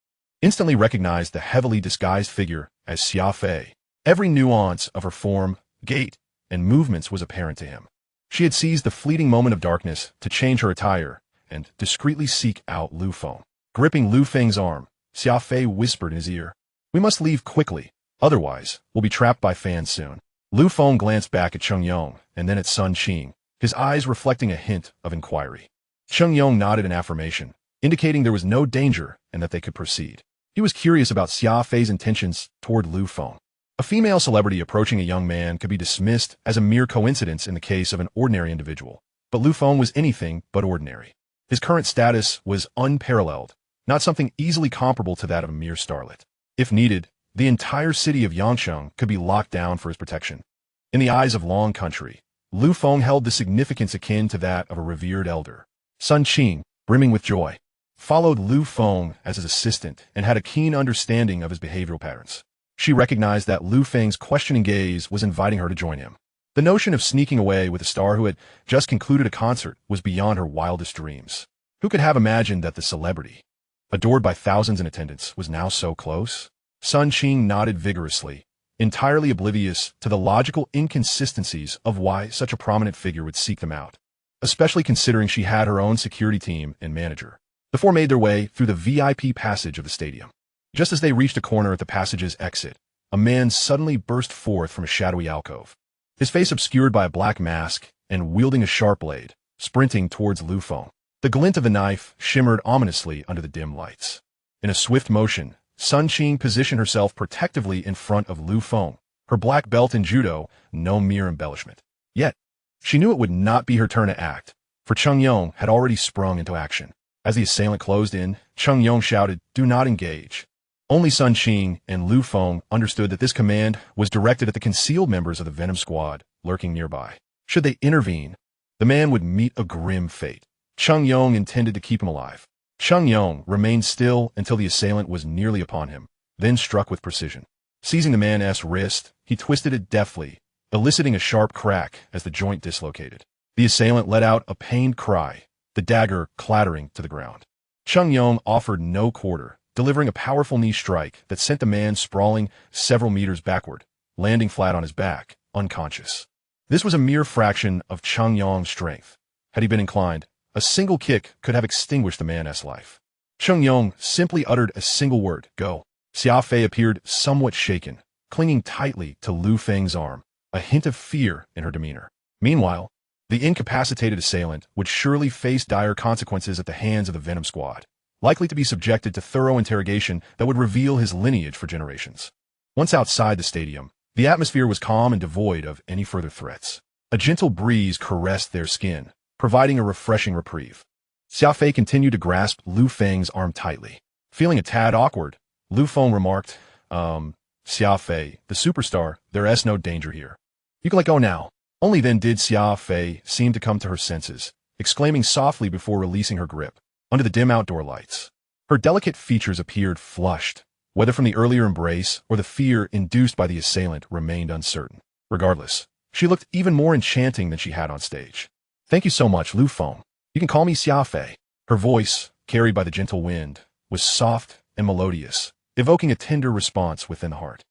instantly recognized the heavily disguised figure as Xia Fei. Every nuance of her form, gait, and movements was apparent to him. She had seized the fleeting moment of darkness to change her attire and discreetly seek out Lu Feng. Gripping Lu Feng's arm, Xia Fei whispered in his ear, "We must leave quickly, otherwise we'll be trapped by fans soon." Lu Feng glanced back at Cheng Yong and then at Sun Qing, his eyes reflecting a hint of inquiry. Cheng Yong nodded in affirmation, indicating there was no danger and that they could proceed. He was curious about Xia Fei's intentions toward Lu Feng. A female celebrity approaching a young man could be dismissed as a mere coincidence in the case of an ordinary individual, but Lu Feng was anything but ordinary. His current status was unparalleled, not something easily comparable to that of a mere starlet. If needed, the entire city of Yangsheng could be locked down for his protection. In the eyes of Long Country, Lu Feng held the significance akin to that of a revered elder. Sun Qing, brimming with joy, followed Lu Feng as his assistant and had a keen understanding of his behavioral patterns. She recognized that Lu Feng's questioning gaze was inviting her to join him. The notion of sneaking away with a star who had just concluded a concert was beyond her wildest dreams. Who could have imagined that the celebrity, adored by thousands in attendance, was now so close? Sun Qing nodded vigorously, entirely oblivious to the logical inconsistencies of why such a prominent figure would seek them out, especially considering she had her own security team and manager. The four made their way through the VIP passage of the stadium. Just as they reached a corner at the passage's exit, a man suddenly burst forth from a shadowy alcove, his face obscured by a black mask and wielding a sharp blade, sprinting towards Lu Feng. The glint of the knife shimmered ominously under the dim lights. In a swift motion, Sun Qing positioned herself protectively in front of Lu Feng, her black belt in judo, no mere embellishment. Yet, she knew it would not be her turn to act, for Cheng Yong had already sprung into action. As the assailant closed in, Cheng Yong shouted, "Do not engage." Only Sun Qing and Lu Feng understood that this command was directed at the concealed members of the Venom Squad lurking nearby. Should they intervene, the man would meet a grim fate. Cheng Yong intended to keep him alive. Cheng Yong remained still until the assailant was nearly upon him, then struck with precision. Seizing the man's wrist, he twisted it deftly, eliciting a sharp crack as the joint dislocated. The assailant let out a pained cry, the dagger clattering to the ground. Cheng Yong offered no quarter, delivering a powerful knee strike that sent the man sprawling several meters backward, landing flat on his back, unconscious. This was a mere fraction of Cheng Yong's strength. Had he been inclined, a single kick could have extinguished the man's life. Cheng Yong simply uttered a single word, "Go." Xia Fei appeared somewhat shaken, clinging tightly to Lu Feng's arm, a hint of fear in her demeanor. Meanwhile, the incapacitated assailant would surely face dire consequences at the hands of the Venom Squad, likely to be subjected to thorough interrogation that would reveal his lineage for generations. Once outside the stadium, the atmosphere was calm and devoid of any further threats. A gentle breeze caressed their skin, providing a refreshing reprieve. Xia Fei continued to grasp Lu Feng's arm tightly. Feeling a tad awkward, Lu Feng remarked, Xia Fei, the superstar, there's no danger here. You can let go now." Only then did Xia Fei seem to come to her senses, exclaiming softly before releasing her grip. Under the dim outdoor lights, her delicate features appeared flushed. Whether from the earlier embrace or the fear induced by the assailant remained uncertain. Regardless, she looked even more enchanting than she had on stage. "Thank you so much, Lu Feng. You can call me Xia Fei." Her voice, carried by the gentle wind, was soft and melodious, evoking a tender response within the heart.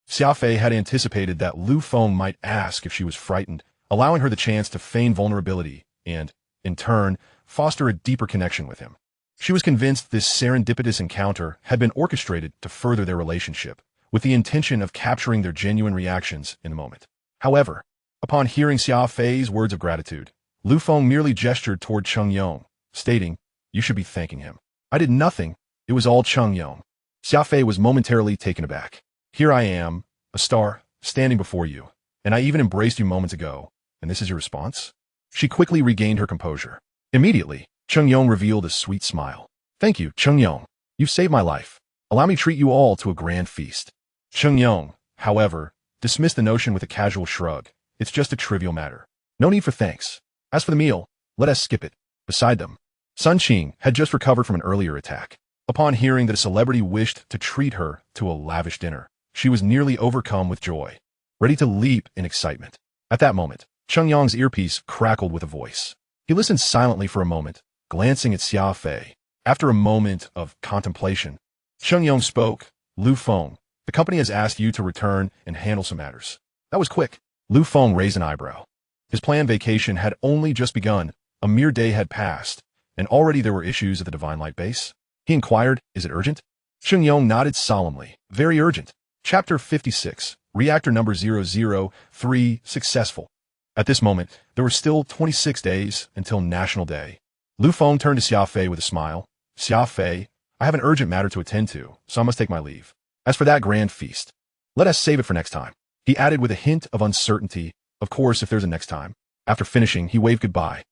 Xia Fei had anticipated that Lu Feng might ask if she was frightened, allowing her the chance to feign vulnerability and, in turn, foster a deeper connection with him. She was convinced this serendipitous encounter had been orchestrated to further their relationship, with the intention of capturing their genuine reactions in the moment. However, upon hearing Xia Fei's words of gratitude, Lu Feng merely gestured toward Cheng Yong, stating, "You should be thanking him. I did nothing. It was all Cheng Yong." Xia Fei was momentarily taken aback. "Here I am, a star, standing before you, and I even embraced you moments ago, and this is your response?" She quickly regained her composure. Immediately, Cheng Yong revealed a sweet smile. "Thank you, Cheng Yong. You've saved my life. Allow me to treat you all to a grand feast." Cheng Yong, however, dismissed the notion with a casual shrug. "It's just a trivial matter. No need for thanks. As for the meal, let us skip it." Beside them, Sun Qing had just recovered from an earlier attack. Upon hearing that a celebrity wished to treat her to a lavish dinner, she was nearly overcome with joy, ready to leap in excitement. At that moment, Cheng Yong's earpiece crackled with a voice. He listened silently for a moment, glancing at Xia Fei. After a moment of contemplation, Cheng Yong spoke. "Lu Feng, the company has asked you to return and handle some matters." That was quick. Lu Feng raised an eyebrow. His planned vacation had only just begun. A mere day had passed, and already there were issues at the Divine Light base. He inquired, "Is it urgent?" Cheng Yong nodded solemnly. "Very urgent." Chapter 56, Reactor number 003, successful. At this moment, there were still 26 days until National Day. Lu Feng turned to Xia Fei with a smile. "Xia Fei, I have an urgent matter to attend to, so I must take my leave. As for that grand feast, let us save it for next time." He added with a hint of uncertainty, "Of course, if there's a next time." After finishing, he waved goodbye.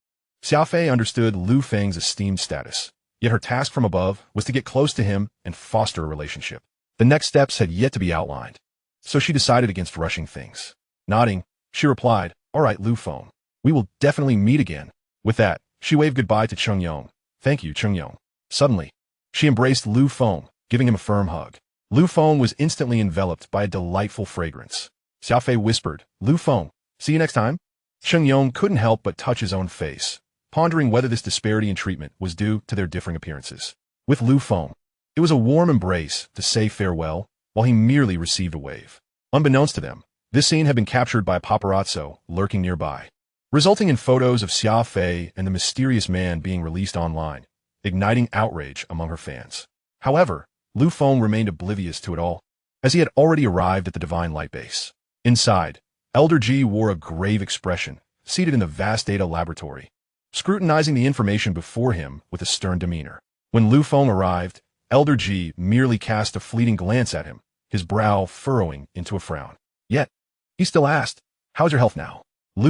Xia Fei understood Lu Feng's esteemed status, yet her task from above was to get close to him and foster a relationship. The next steps had yet to be outlined, so she decided against rushing things. Nodding, she replied, "All right, Lu Feng, we will definitely meet again." With that, she waved goodbye to Cheng Yong. "Thank you, Cheng Yong." Suddenly, she embraced Lu Feng, giving him a firm hug. Lu Feng was instantly enveloped by a delightful fragrance. Xia Fei whispered, "Lu Feng, see you next time." Cheng Yong couldn't help but touch his own face, pondering whether this disparity in treatment was due to their differing appearances. With Lu Feng, it was a warm embrace to say farewell, while he merely received a wave. Unbeknownst to them, this scene had been captured by a paparazzo lurking nearby, resulting in photos of Xia Fei and the mysterious man being released online, igniting outrage among her fans. However, Lu Feng remained oblivious to it all, as he had already arrived at the Divine Light base. Inside, Elder G wore a grave expression, seated in the vast data laboratory, scrutinizing the information before him with a stern demeanor. When Lu Feng arrived, Elder G merely cast a fleeting glance at him, his brow furrowing into a frown. Yet, he still asked, "How's your health now?"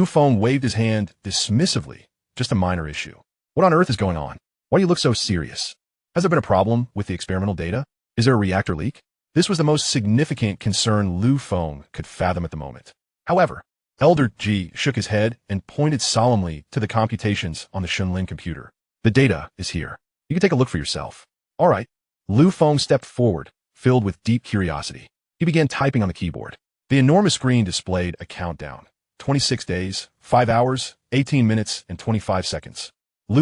Feng waved his hand dismissively. "Just a minor issue." "What on earth is going on? Why do you look so serious? Has there been a problem with the experimental data? Is there a reactor leak?" This was the most significant concern Feng could fathom at the moment. However, Elder G shook his head and pointed solemnly to the computations on the Shunlin computer. "The data is here. You can take a look for yourself." "All right." Feng stepped forward, filled with deep curiosity. He began typing on the keyboard. The enormous screen displayed a countdown. 26 days, 5 hours, 18 minutes, and 25 seconds.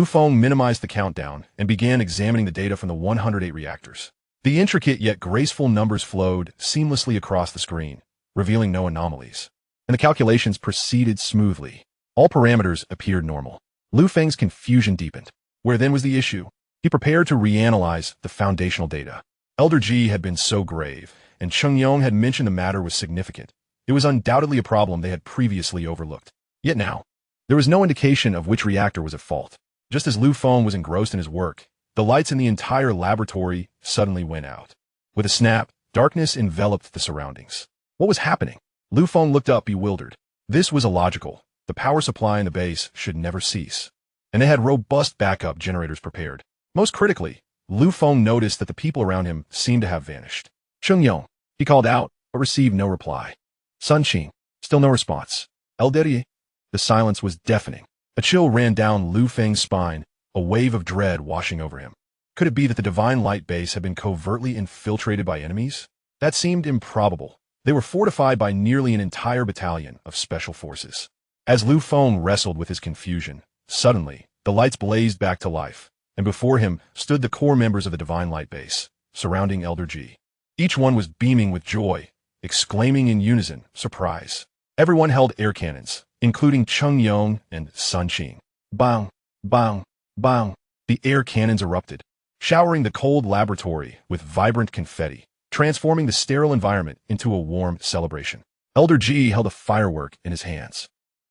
Feng minimized the countdown and began examining the data from the 108 reactors. The intricate yet graceful numbers flowed seamlessly across the screen, revealing no anomalies. And the calculations proceeded smoothly. All parameters appeared normal. Feng's confusion deepened. Where then was the issue? He prepared to reanalyze the foundational data. Elder G had been so grave, and Chengyong had mentioned the matter was significant. It was undoubtedly a problem they had previously overlooked. Yet now, there was no indication of which reactor was at fault. Just as Feng was engrossed in his work, the lights in the entire laboratory suddenly went out. With a snap, darkness enveloped the surroundings. What was happening? Feng looked up bewildered. This was illogical. The power supply in the base should never cease. And they had robust backup generators prepared. Most critically, Feng noticed that the people around him seemed to have vanished. "Chengyong," he called out, but received no reply. "Sun Qing," still no response. "Elderie." The silence was deafening. A chill ran down Feng's spine, a wave of dread washing over him. Could it be that the Divine Light base had been covertly infiltrated by enemies? That seemed improbable. They were fortified by nearly an entire battalion of special forces. As Feng wrestled with his confusion, suddenly, the lights blazed back to life, and before him stood the core members of the Divine Light base, surrounding Elder G. Each one was beaming with joy, exclaiming in unison, surprise. Everyone held air cannons, including Chengyong and Sun Qing. Bang, bang, bang. The air cannons erupted, showering the cold laboratory with vibrant confetti, transforming the sterile environment into a warm celebration. Elder G held a firework in his hands,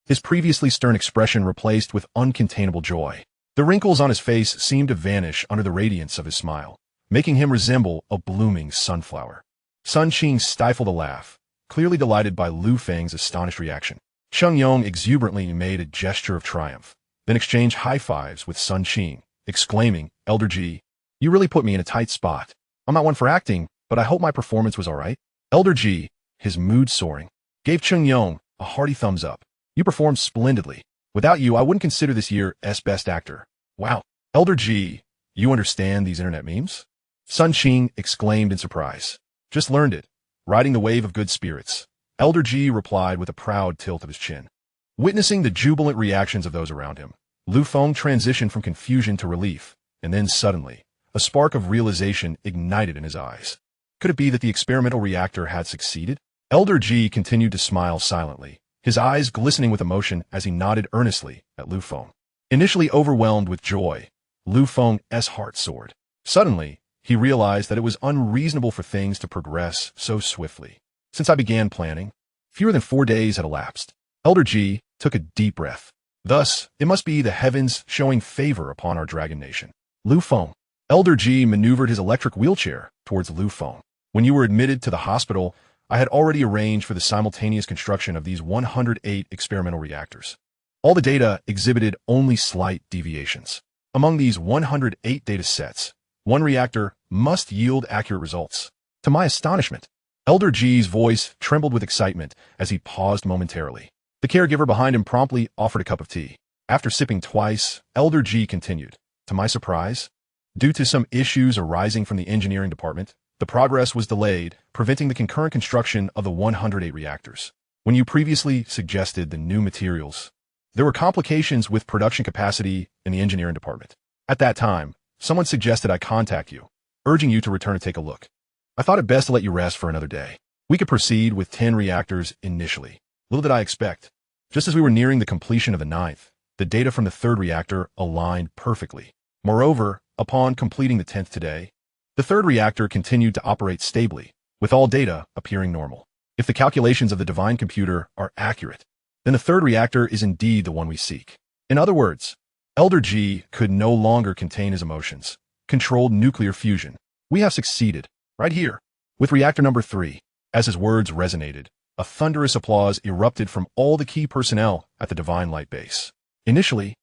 his previously stern expression replaced with uncontainable joy. The wrinkles on his face seemed to vanish under the radiance of his smile, making him resemble a blooming sunflower. Sun Qing stifled a laugh, clearly delighted by Feng's astonished reaction. Chengyong exuberantly made a gesture of triumph, then exchanged high-fives with Sun Qing, exclaiming, "Elder G, you really put me in a tight spot. I'm not one for acting, but I hope my performance was all right." Elder G, his mood soaring, gave Chengyong a hearty thumbs up. "You performed splendidly. Without you, I wouldn't consider this year's best actor." "Wow. Elder G, you understand these internet memes?" Sun Qing exclaimed in surprise. "Just learned it. Riding the wave of good spirits." Elder G replied with a proud tilt of his chin. Witnessing the jubilant reactions of those around him, Feng transitioned from confusion to relief, and then suddenly, a spark of realization ignited in his eyes. Could it be that the experimental reactor had succeeded? Elder G continued to smile silently, his eyes glistening with emotion as he nodded earnestly at Feng. Initially overwhelmed with joy, Feng's heart soared. Suddenly, he realized that it was unreasonable for things to progress so swiftly. "Since I began planning, fewer than 4 days had elapsed." Elder G took a deep breath. "Thus, it must be the heavens showing favor upon our Dragon Nation." Feng. Elder G maneuvered his electric wheelchair towards Feng. "When you were admitted to the hospital, I had already arranged for the simultaneous construction of these 108 experimental reactors. All the data exhibited only slight deviations. Among these 108 data sets, one reactor must yield accurate results. To my astonishment, Elder G's voice trembled with excitement as he paused momentarily. The caregiver behind him promptly offered a cup of tea. After sipping twice, Elder G continued, "To my surprise, due to some issues arising from the engineering department, the progress was delayed, preventing the concurrent construction of the 108 reactors. When you previously suggested the new materials, there were complications with production capacity in the engineering department. At that time, someone suggested I contact you, urging you to return to take a look. I thought it best to let you rest for another day. We could proceed with 10 reactors initially. Little did I expect. Just as we were nearing the completion of the 9th, the data from the 3rd reactor aligned perfectly. Moreover, upon completing the 10th today, the 3rd reactor continued to operate stably, with all data appearing normal. If the calculations of the divine computer are accurate, then the 3rd reactor is indeed the one we seek." In other words, Elder G could no longer contain his emotions, controlled nuclear fusion, We have succeeded. Right here. With reactor number 3. As his words resonated, a thunderous applause erupted from all the key personnel at the Divine Light base. Initially,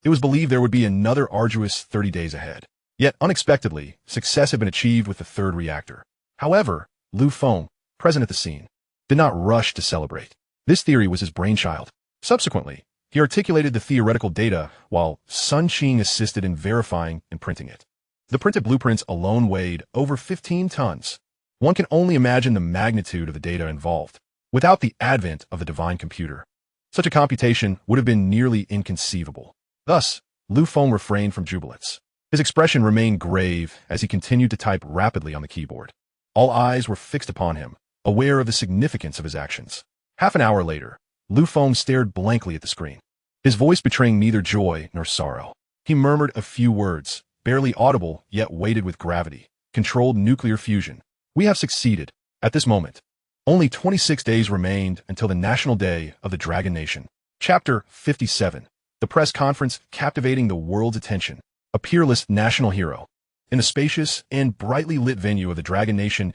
it was believed there would be another arduous 30 days ahead. Yet, unexpectedly, success had been achieved with the third reactor. However, Feng, present at the scene, did not rush to celebrate. This theory was his brainchild. Subsequently, he articulated the theoretical data while Sun Qing assisted in verifying and printing it. The printed blueprints alone weighed over 15 tons. One can only imagine the magnitude of the data involved. Without the advent of the divine computer, such a computation would have been nearly inconceivable. Thus, Feng refrained from jubilance. His expression remained grave as he continued to type rapidly on the keyboard. All eyes were fixed upon him, aware of the significance of his actions. Half an hour later, Feng stared blankly at the screen, his voice betraying neither joy nor sorrow. He murmured a few words, barely audible yet weighted with gravity. Controlled nuclear fusion. We have succeeded. At this moment, only 26 days remained until the National Day of the Dragon Nation. Chapter 57. The press conference captivating the world's attention. A peerless national hero. In the spacious and brightly lit venue of the Dragon Nation's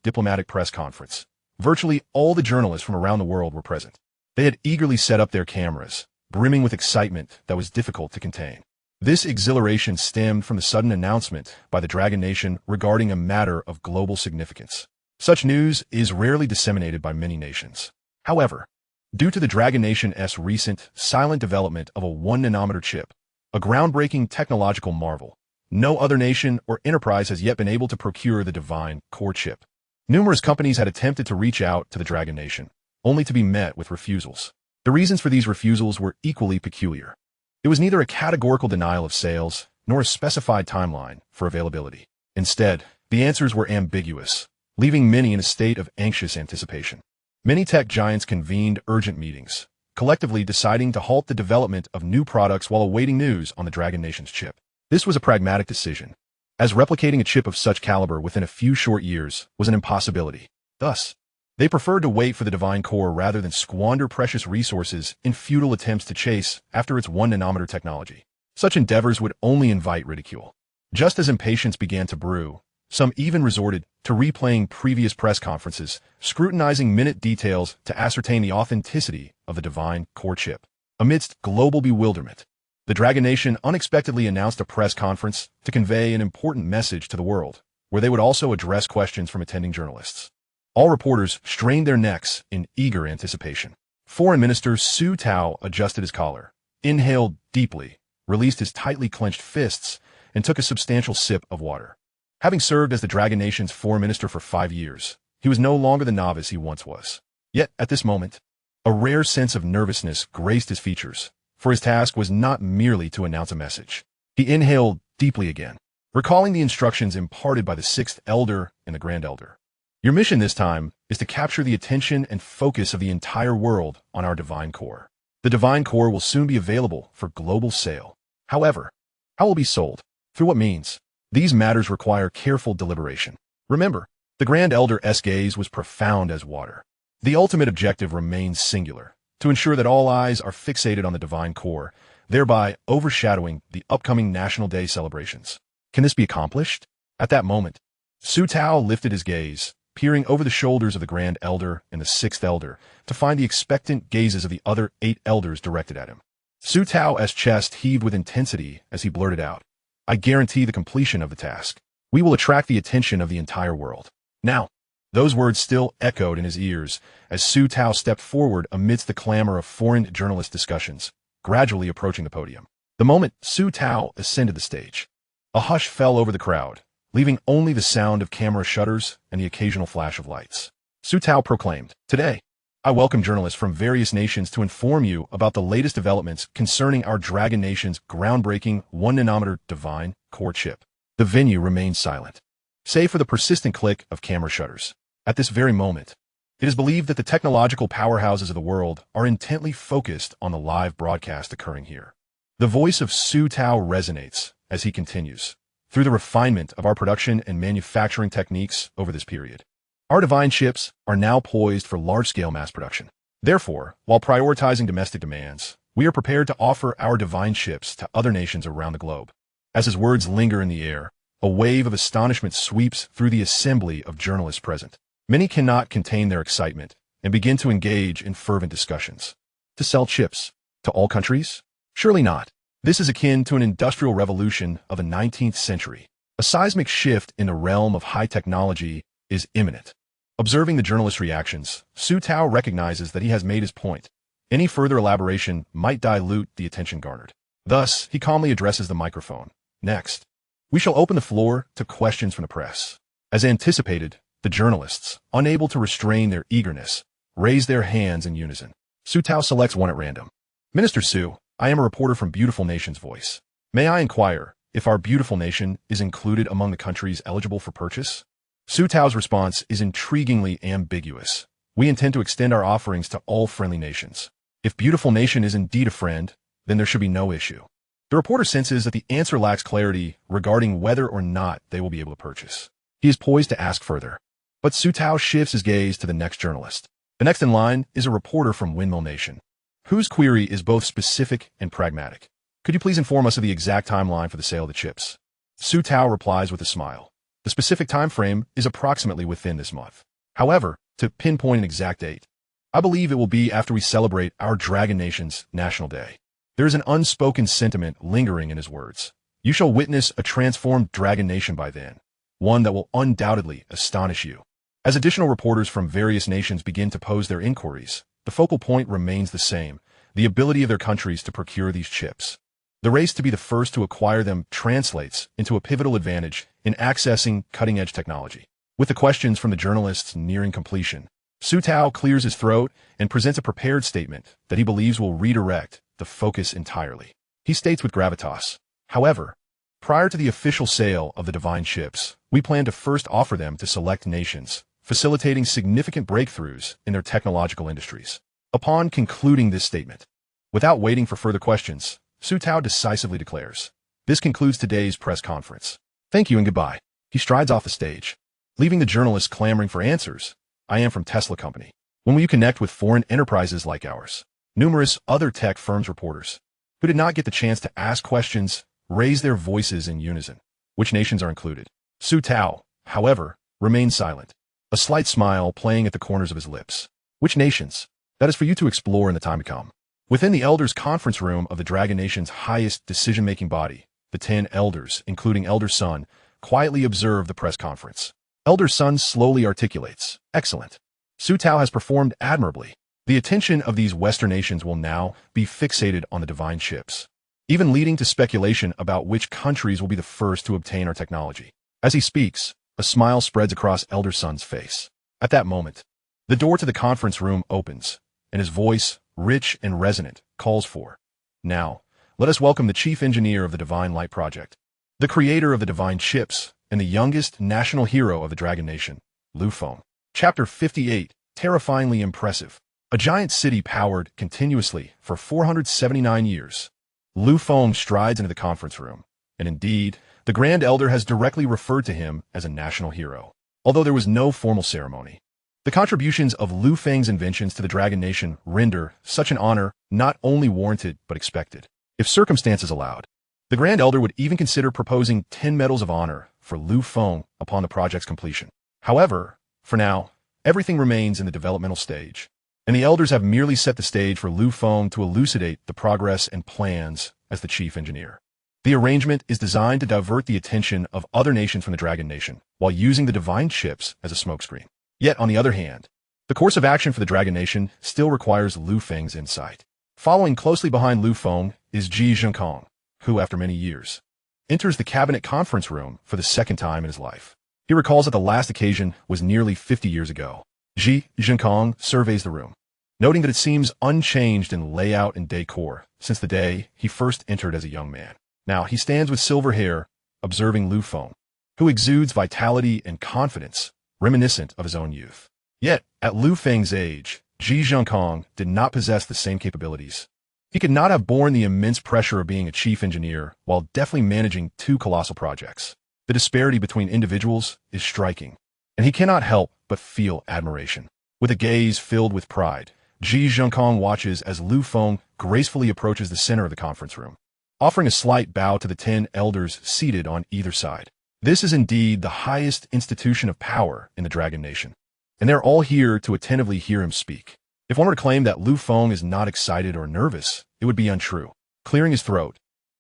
diplomatic press conference, virtually all the journalists from around the world were present. They had eagerly set up their cameras, brimming with excitement that was difficult to contain. This exhilaration stemmed from the sudden announcement by the Dragon Nation regarding a matter of global significance. Such news is rarely disseminated by many nations. However, due to the Dragon Nation's recent, silent development of a 1-nanometer chip, a groundbreaking technological marvel, no other nation or enterprise has yet been able to procure the divine core chip. Numerous companies had attempted to reach out to the Dragon Nation, only to be met with refusals. The reasons for these refusals were equally peculiar. It was neither a categorical denial of sales, nor a specified timeline for availability. Instead, the answers were ambiguous, leaving many in a state of anxious anticipation. Many tech giants convened urgent meetings, collectively deciding to halt the development of new products while awaiting news on the Dragon Nation's chip. This was a pragmatic decision, as replicating a chip of such caliber within a few short years was an impossibility. Thus, they preferred to wait for the divine core rather than squander precious resources in futile attempts to chase after its 1-nanometer technology. Such endeavors would only invite ridicule. Just as impatience began to brew, some even resorted to replaying previous press conferences, scrutinizing minute details to ascertain the authenticity of the divine core chip. Amidst global bewilderment, the Dragon Nation unexpectedly announced a press conference to convey an important message to the world, where they would also address questions from attending journalists. All reporters strained their necks in eager anticipation. Foreign Minister Su Tao adjusted his collar, inhaled deeply, released his tightly clenched fists, and took a substantial sip of water. Having served as the Dragon Nation's foreign minister for 5 years, he was no longer the novice he once was. Yet, at this moment, a rare sense of nervousness graced his features, for his task was not merely to announce a message. He inhaled deeply again, recalling the instructions imparted by the 6th Elder and the Grand Elder. Your mission this time is to capture the attention and focus of the entire world on our divine core. The divine core will soon be available for global sale. However, how will it be sold? Through what means? These matters require careful deliberation. Remember, the Grand Elder's gaze was profound as water. The ultimate objective remains singular, to ensure that all eyes are fixated on the divine core, thereby overshadowing the upcoming National Day celebrations. Can this be accomplished? At that moment, Su Tao lifted his gaze, peering over the shoulders of the Grand Elder and the 6th Elder to find the expectant gazes of the other 8 elders directed at him. Su Tao's chest heaved with intensity as he blurted out, "I guarantee the completion of the task. We will attract the attention of the entire world." Now, those words still echoed in his ears as Su Tao stepped forward amidst the clamor of foreign journalist discussions, gradually approaching the podium. The moment Su Tao ascended the stage, a hush fell over the crowd, leaving only the sound of camera shutters and the occasional flash of lights. Su Tao proclaimed, "Today, I welcome journalists from various nations to inform you about the latest developments concerning our Dragon Nation's groundbreaking 1-nanometer divine core chip." The venue remained silent, save for the persistent click of camera shutters. At this very moment, it is believed that the technological powerhouses of the world are intently focused on the live broadcast occurring here. The voice of Su Tao resonates as he continues, "Through the refinement of our production and manufacturing techniques over this period, our divine chips are now poised for large-scale mass production. Therefore, while prioritizing domestic demands, we are prepared to offer our divine chips to other nations around the globe." As his words linger in the air, A wave of astonishment sweeps through the assembly of journalists present. Many cannot contain their excitement and begin to engage in fervent discussions. To sell chips to all countries? Surely not. This is akin to an industrial revolution of the 19th century. A seismic shift in the realm of high technology is imminent. Observing the journalist's reactions, Su Tao recognizes that he has made his point. Any further elaboration might dilute the attention garnered. Thus, he calmly addresses the microphone. Next, we shall open the floor to questions from the press. As anticipated, the journalists, unable to restrain their eagerness, raise their hands in unison. Su Tao selects one at random. Minister Su, I am a reporter from Beautiful Nation's Voice. May I inquire if our beautiful nation is included among the countries eligible for purchase? Su Tao's response is intriguingly ambiguous. We intend to extend our offerings to all friendly nations. If Beautiful Nation is indeed a friend, then there should be no issue. The reporter senses that the answer lacks clarity regarding whether or not they will be able to purchase. He is poised to ask further. But Su Tao shifts his gaze to the next journalist. The next in line is a reporter from Windmill Nation, whose query is both specific and pragmatic. Could you please inform us of the exact timeline for the sale of the chips? Su Tao replies with a smile. The specific time frame is approximately within this month. However, to pinpoint an exact date, I believe it will be after we celebrate our Dragon Nation's National Day. There is an unspoken sentiment lingering in his words. You shall witness a transformed Dragon Nation by then, one that will undoubtedly astonish you. As additional reporters from various nations begin to pose their inquiries, the focal point remains the same, the ability of their countries to procure these chips. The race to be the first to acquire them translates into a pivotal advantage in accessing cutting-edge technology. With the questions from the journalists nearing completion, Su Tao clears his throat and presents a prepared statement that he believes will redirect the focus entirely. He states with gravitas, however, prior to the official sale of the divine chips, we plan to first offer them to select nations, facilitating significant breakthroughs in their technological industries. Upon concluding this statement, without waiting for further questions, Su Tao decisively declares, "This concludes today's press conference. Thank you and goodbye." He strides off the stage, leaving the journalists clamoring for answers. I am from Tesla Company. When will you connect with foreign enterprises like ours? Numerous other tech firms reporters, who did not get the chance to ask questions, raise their voices in unison. Which nations are included? Su Tao, however, remained silent, a slight smile playing at the corners of his lips. Which nations? That is for you to explore in the time to come. Within the Elders' conference room of the Dragon Nation's highest decision-making body, the 10 Elders, including Elder Sun, quietly observe the press conference. Elder Sun slowly articulates, "Excellent. Su Tao has performed admirably. The attention of these Western nations will now be fixated on the divine chips, even leading to speculation about which countries will be the first to obtain our technology." As he speaks, a smile spreads across Elder Sun's face. At that moment, the door to the conference room opens, and his voice, rich and resonant, calls for, "Now, let us welcome the chief engineer of the Divine Light Project, the creator of the divine chips, and the youngest national hero of the Dragon Nation, Feng." Chapter 58, Terrifyingly Impressive. A giant city powered continuously for 479 years. Feng strides into the conference room, and indeed, the Grand Elder has directly referred to him as a national hero. Although there was no formal ceremony, the contributions of Feng's inventions to the Dragon Nation render such an honor not only warranted but expected. If circumstances allowed, the Grand Elder would even consider proposing 10 medals of honor for Feng upon the project's completion. However, for now, everything remains in the developmental stage, and the Elders have merely set the stage for Feng to elucidate the progress and plans as the chief engineer. The arrangement is designed to divert the attention of other nations from the Dragon Nation, while using the divine chips as a smokescreen. Yet, on the other hand, the course of action for the Dragon Nation still requires Feng's insight. Following closely behind Feng is Ji Zhenkong, who, after many years, enters the cabinet conference room for the second time in his life. He recalls that the last occasion was nearly 50 years ago. Ji Zhenkong surveys the room, noting that it seems unchanged in layout and decor since the day he first entered as a young man. Now, he stands with silver hair, observing Feng, who exudes vitality and confidence, reminiscent of his own youth. Yet, at Feng's age, Ji Zhenkong did not possess the same capabilities. He could not have borne the immense pressure of being a chief engineer while deftly managing 2 colossal projects. The disparity between individuals is striking, and he cannot help but feel admiration. With a gaze filled with pride, Ji Zhenkong watches as Feng gracefully approaches the center of the conference room, offering a slight bow to the 10 elders seated on either side. This is indeed the highest institution of power in the Dragon Nation, and they're all here to attentively hear him speak. If one were to claim that Fong is not excited or nervous, it would be untrue. Clearing his throat,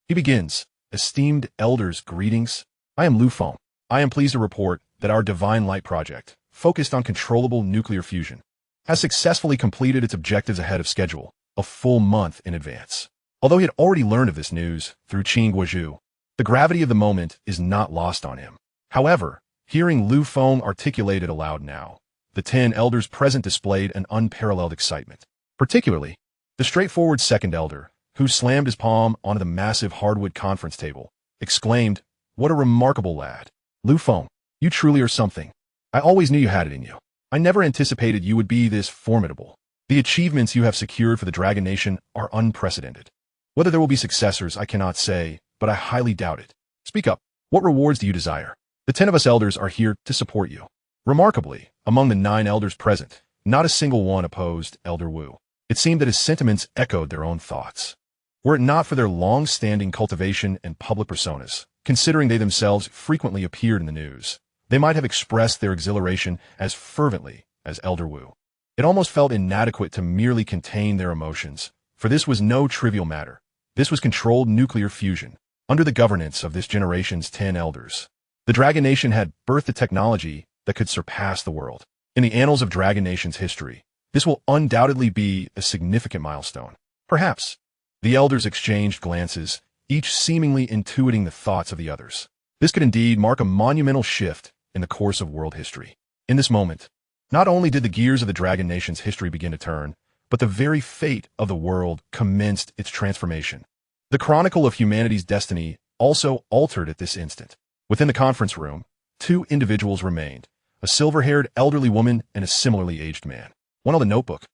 he begins, "Esteemed elders, greetings. I am Fong. I am pleased to report that our Divine Light project, focused on controllable nuclear fusion, has successfully completed its objectives ahead of schedule, a full month in advance." Although he had already learned of this news through Qing Guozhu, the gravity of the moment is not lost on him. However, hearing Fong articulate it aloud now, the 10 elders present displayed an unparalleled excitement. Particularly, the straightforward second elder, who slammed his palm onto the massive hardwood conference table, exclaimed, "What a remarkable lad. Fong, you truly are something. I always knew you had it in you. I never anticipated you would be this formidable. The achievements you have secured for the Dragon Nation are unprecedented. Whether there will be successors, I cannot say, but I highly doubt it. Speak up. What rewards do you desire? The 10 of us elders are here to support you." Remarkably, among the 9 elders present, not a single one opposed Elder Wu. It seemed that his sentiments echoed their own thoughts. Were it not for their long-standing cultivation and public personas, considering they themselves frequently appeared in the news, they might have expressed their exhilaration as fervently as Elder Wu. It almost felt inadequate to merely contain their emotions, for this was no trivial matter. This was controlled nuclear fusion, under the governance of this generation's 10 elders. The Dragon Nation had birthed a technology that could surpass the world. In the annals of Dragon Nation's history, this will undoubtedly be a significant milestone. Perhaps. The elders exchanged glances, each seemingly intuiting the thoughts of the others. This could indeed mark a monumental shift in the course of world history. In this moment, not only did the gears of the Dragon Nation's history begin to turn, but the very fate of the world commenced its transformation. The chronicle of humanity's destiny also altered at this instant. Within the conference room, 2 individuals remained, a silver-haired elderly woman and a similarly aged man. One held a notebook,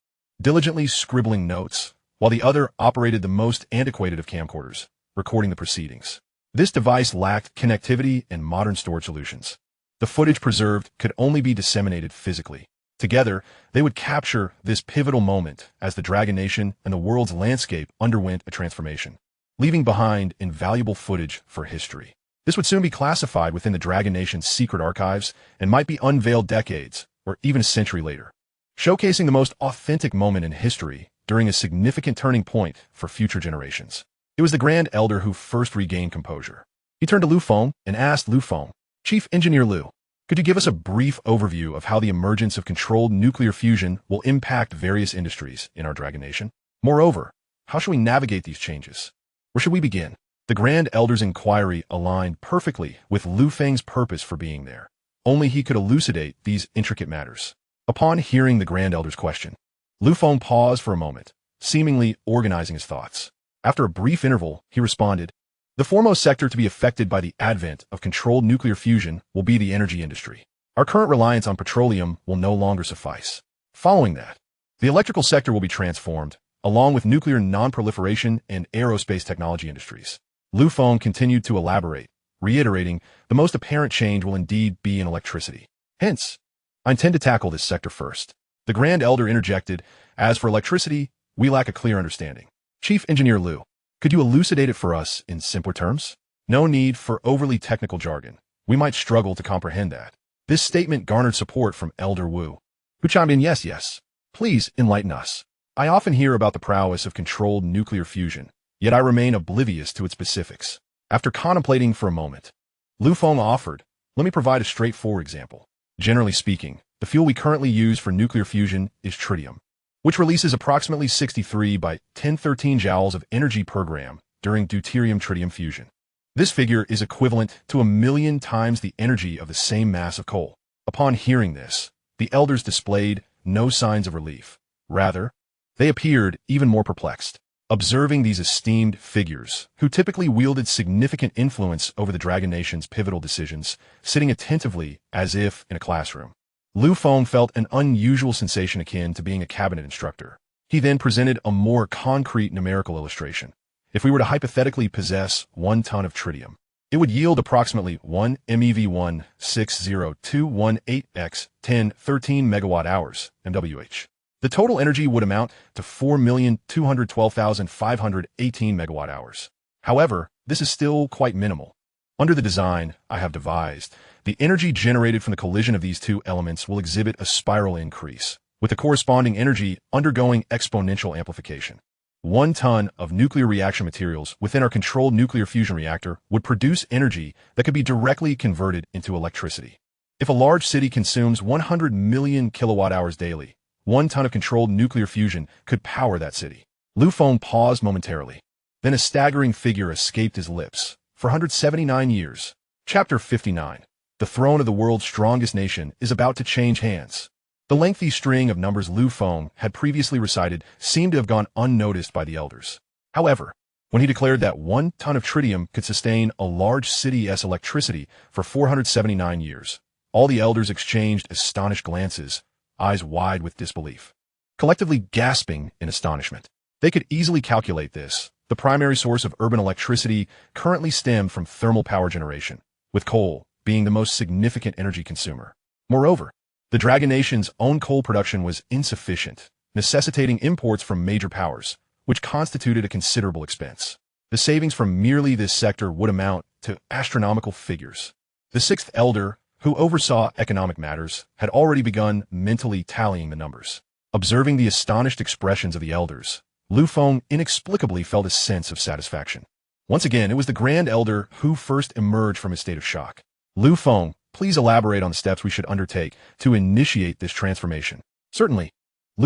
diligently scribbling notes, while the other operated the most antiquated of camcorders, recording the proceedings. This device lacked connectivity and modern storage solutions. The footage preserved could only be disseminated physically. Together, they would capture this pivotal moment as the Dragon Nation and the world's landscape underwent a transformation, leaving behind invaluable footage for history. This would soon be classified within the Dragon Nation's secret archives and might be unveiled decades or even a century later, showcasing the most authentic moment in history during a significant turning point for future generations. It was the Grand Elder who first regained composure. He turned to Fong and asked Fong, "Chief Engineer Liu, could you give us a brief overview of how the emergence of controlled nuclear fusion will impact various industries in our Dragon Nation? Moreover, how should we navigate these changes? Where should we begin?" The Grand Elder's inquiry aligned perfectly with Feng's purpose for being there. Only he could elucidate these intricate matters. Upon hearing the Grand Elder's question, Feng paused for a moment, seemingly organizing his thoughts. After a brief interval, he responded, "The foremost sector to be affected by the advent of controlled nuclear fusion will be the energy industry. Our current reliance on petroleum will no longer suffice. Following that, the electrical sector will be transformed, along with nuclear non-proliferation and aerospace technology industries." Feng continued to elaborate, reiterating, "The most apparent change will indeed be in electricity. Hence, I intend to tackle this sector first." The Grand Elder interjected, "As for electricity, we lack a clear understanding. Chief Engineer Liu, could you elucidate it for us in simpler terms? No need for overly technical jargon. We might struggle to comprehend that." This statement garnered support from Elder Wu, who chimed in, Yes. Please enlighten us. I often hear about the prowess of controlled nuclear fusion, yet I remain oblivious to its specifics." After contemplating for a moment, Feng offered, "Let me provide a straightforward example. Generally speaking, the fuel we currently use for nuclear fusion is tritium, which releases approximately 63 by 1013 joules of energy per gram during deuterium-tritium fusion. This figure is equivalent to 1,000,000 times the energy of the same mass of coal." Upon hearing this, the elders displayed no signs of relief. Rather, they appeared even more perplexed. Observing these esteemed figures, who typically wielded significant influence over the Dragon Nation's pivotal decisions, sitting attentively as if in a classroom, Feng felt an unusual sensation akin to being a cabinet instructor. He then presented a more concrete numerical illustration. If we were to hypothetically possess 1 ton of tritium, it would yield approximately 1 MeV 160,218x1013 megawatt-hours, MWH. The total energy would amount to 4,212,518 megawatt-hours. However, this is still quite minimal. Under the design I have devised, the energy generated from the collision of these two elements will exhibit a spiral increase, with the corresponding energy undergoing exponential amplification. 1 ton of nuclear reaction materials within our controlled nuclear fusion reactor would produce energy that could be directly converted into electricity. If a large city consumes 100 million kilowatt-hours daily, 1 ton of controlled nuclear fusion could power that city. Feng paused momentarily. Then a staggering figure escaped his lips. 479 years. Chapter 59. The throne of the world's strongest nation is about to change hands. The lengthy string of numbers Feng had previously recited seemed to have gone unnoticed by the elders. However, when he declared that 1 ton of tritium could sustain a large city's electricity for 479 years, all the elders exchanged astonished glances, eyes wide with disbelief, collectively gasping in astonishment. They could easily calculate this. The primary source of urban electricity currently stemmed from thermal power generation, with coal being the most significant energy consumer. Moreover, the Dragon Nation's own coal production was insufficient, necessitating imports from major powers, which constituted a considerable expense. The savings from merely this sector would amount to astronomical figures. The sixth elder, who oversaw economic matters, had already begun mentally tallying the numbers. Observing the astonished expressions of the elders, Feng inexplicably felt a sense of satisfaction. Once again, it was the Grand Elder who first emerged from his state of shock. Feng, please elaborate on the steps we should undertake to initiate this transformation. Certainly.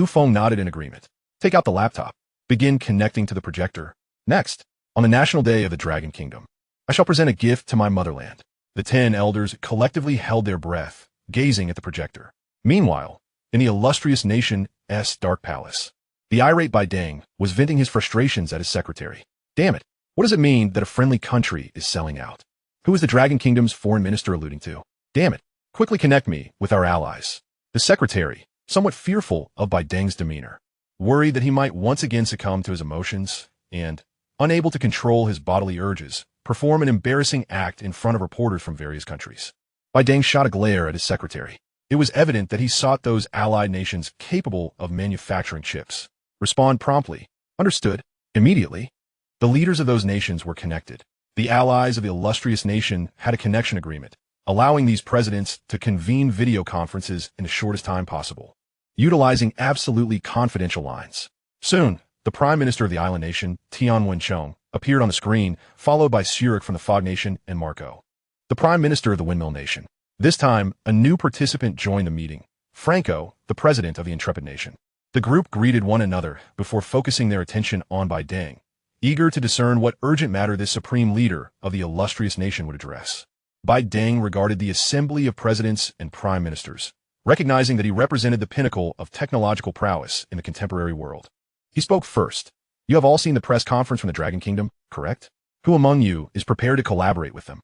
Feng nodded in agreement. Take out the laptop. Begin connecting to the projector. Next, on the National Day of the Dragon Kingdom, I shall present a gift to my motherland. The 10 elders collectively held their breath, gazing at the projector. Meanwhile, in the illustrious nation's dark palace, the irate Bai Deng was venting his frustrations at his secretary. Damn it, what does it mean that a friendly country is selling out? Who is the Dragon Kingdom's foreign minister alluding to? Damn it, quickly connect me with our allies. The secretary, somewhat fearful of Bai Deng's demeanor, worried that he might once again succumb to his emotions and, unable to control his bodily urges, perform an embarrassing act in front of reporters from various countries. Bai Deng shot a glare at his secretary. It was evident that he sought those allied nations capable of manufacturing chips. Respond promptly. Understood. Immediately. The leaders of those nations were connected. The allies of the illustrious nation had a connection agreement, allowing these presidents to convene video conferences in the shortest time possible, utilizing absolutely confidential lines. Soon, the Prime Minister of the island nation, Tian Wenchong, appeared on the screen, followed by Zurich from the Fog Nation and Marco, the Prime Minister of the Windmill Nation. This time, a new participant joined the meeting, Franco, the President of the Intrepid Nation. The group greeted one another before focusing their attention on Bai Deng, eager to discern what urgent matter this supreme leader of the illustrious nation would address. Bai Deng regarded the assembly of presidents and prime ministers, recognizing that he represented the pinnacle of technological prowess in the contemporary world. He spoke first. You have all seen the press conference from the Dragon Kingdom, correct? Who among you is prepared to collaborate with them?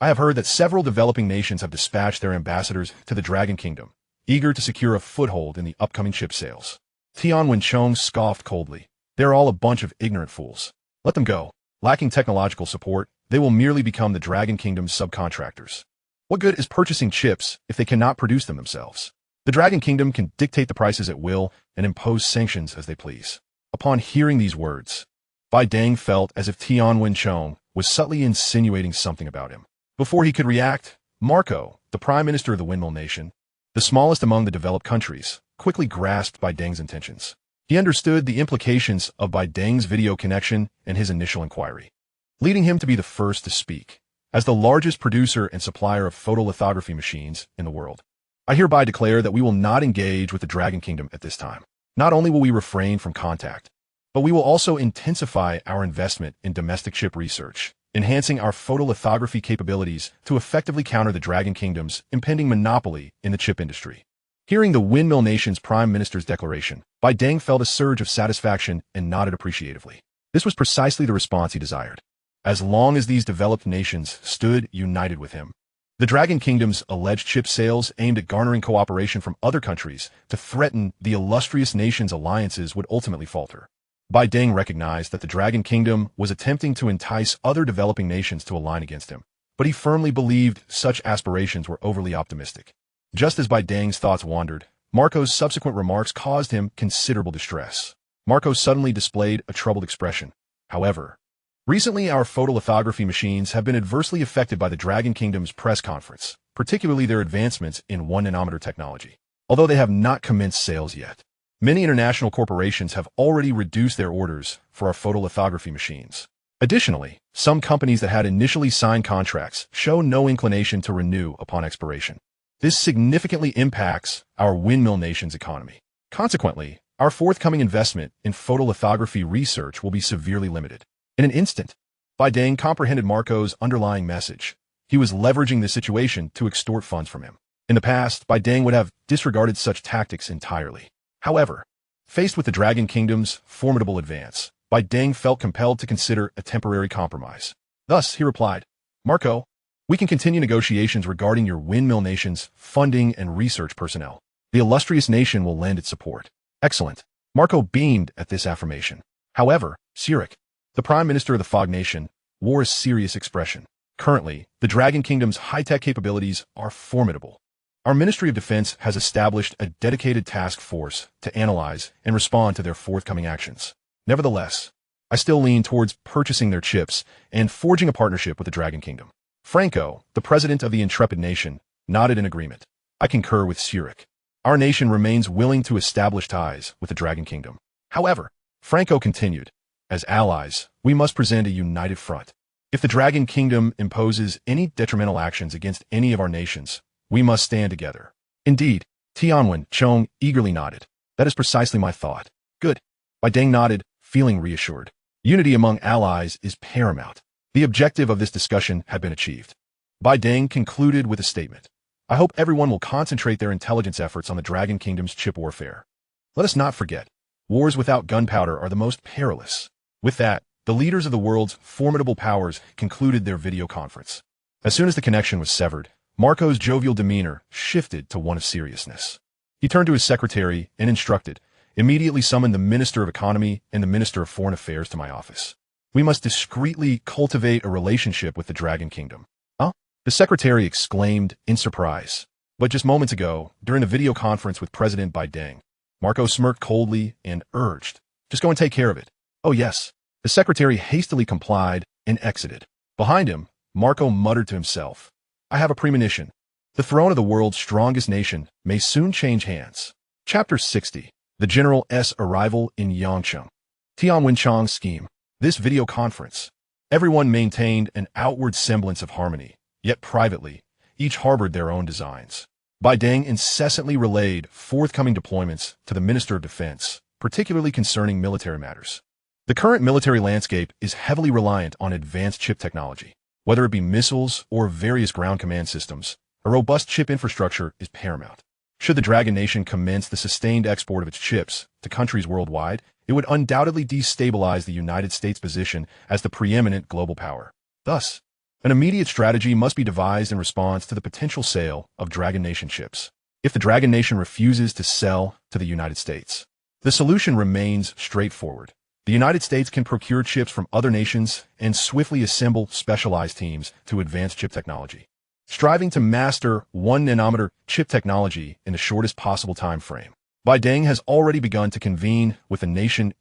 I have heard that several developing nations have dispatched their ambassadors to the Dragon Kingdom, eager to secure a foothold in the upcoming chip sales. Tian Wenchong scoffed coldly. They're all a bunch of ignorant fools. Let them go. Lacking technological support, they will merely become the Dragon Kingdom's subcontractors. What good is purchasing chips if they cannot produce them themselves? The Dragon Kingdom can dictate the prices at will and impose sanctions as they please. Upon hearing these words, Bai Deng felt as if Tian Wenchong was subtly insinuating something about him. Before he could react, Marco, the Prime Minister of the Windmill Nation, the smallest among the developed countries, quickly grasped Bai Deng's intentions. He understood the implications of Bai Deng's video connection and his initial inquiry, leading him to be the first to speak. As the largest producer and supplier of photolithography machines in the world, I hereby declare that we will not engage with the Dragon Kingdom at this time. Not only will we refrain from contact, but we will also intensify our investment in domestic chip research, enhancing our photolithography capabilities to effectively counter the Dragon Kingdom's impending monopoly in the chip industry. Hearing the Windmill Nation's Prime Minister's declaration, Bai Deng felt a surge of satisfaction and nodded appreciatively. This was precisely the response he desired. As long as these developed nations stood united with him, the Dragon Kingdom's alleged chip sales aimed at garnering cooperation from other countries to threaten the illustrious nation's alliances would ultimately falter. Bai Deng recognized that the Dragon Kingdom was attempting to entice other developing nations to align against him, but he firmly believed such aspirations were overly optimistic. Just as Bai Deng's thoughts wandered, Marco's subsequent remarks caused him considerable distress. Marco suddenly displayed a troubled expression. However, Recently, our photolithography machines have been adversely affected by the Dragon Kingdom's press conference, particularly their advancements in 1 nanometer technology. Although they have not commenced sales yet, many international corporations have already reduced their orders for our photolithography machines. Additionally, some companies that had initially signed contracts show no inclination to renew upon expiration. This significantly impacts our windmill nation's economy. Consequently, our forthcoming investment in photolithography research will be severely limited. In an instant, Deng comprehended Marco's underlying message. He was leveraging the situation to extort funds from him. In the past, Deng would have disregarded such tactics entirely. However, faced with the Dragon Kingdom's formidable advance, Deng felt compelled to consider a temporary compromise. Thus, he replied, "Marco, we can continue negotiations regarding your windmill nation's funding and research personnel. The illustrious nation will lend its support." Excellent. Marco beamed at this affirmation. However, Sirik, the Prime Minister of the Fog Nation, wore a serious expression. Currently, the Dragon Kingdom's high-tech capabilities are formidable. Our Ministry of Defense has established a dedicated task force to analyze and respond to their forthcoming actions. Nevertheless, I still lean towards purchasing their chips and forging a partnership with the Dragon Kingdom. Franco, the president of the intrepid nation, nodded in agreement. I concur with Sirik. Our nation remains willing to establish ties with the Dragon Kingdom. However, Franco continued, as allies, we must present a united front. If the Dragon Kingdom imposes any detrimental actions against any of our nations, we must stand together. Indeed, Tianwen Chong eagerly nodded. That is precisely my thought. Good. Deng nodded, feeling reassured. Unity among allies is paramount. The objective of this discussion had been achieved. Deng concluded with a statement. I hope everyone will concentrate their intelligence efforts on the Dragon Kingdom's chip warfare. Let us not forget, wars without gunpowder are the most perilous. With that, the leaders of the world's formidable powers concluded their video conference. As soon as the connection was severed, Marco's jovial demeanor shifted to one of seriousness. He turned to his secretary and instructed, immediately summon the Minister of Economy and the Minister of Foreign Affairs to my office. We must discreetly cultivate a relationship with the Dragon Kingdom. Huh? The secretary exclaimed in surprise. But just moments ago, during the video conference with President Deng, Marco smirked coldly and urged, just go and take care of it. Oh yes. The secretary hastily complied and exited. Behind him, Marco muttered to himself, I have a premonition. The throne of the world's strongest nation may soon change hands. Chapter 60. The General's Arrival in Yangcheng. Tianwen Chang's scheme. This video conference. Everyone maintained an outward semblance of harmony, yet privately, each harbored their own designs. Deng incessantly relayed forthcoming deployments to the Minister of Defense, particularly concerning military matters. The current military landscape is heavily reliant on advanced chip technology. Whether it be missiles or various ground command systems, a robust chip infrastructure is paramount. Should the Dragon Nation commence the sustained export of its chips to countries worldwide, it would undoubtedly destabilize the United States' position as the preeminent global power. Thus, an immediate strategy must be devised in response to the potential sale of Dragon Nation chips. If the Dragon Nation refuses to sell to the United States, the solution remains straightforward. The United States can procure chips from other nations and swiftly assemble specialized teams to advance chip technology. Striving to master 1 nanometer chip technology in the shortest possible time frame, Deng has already begun to convene with the nation's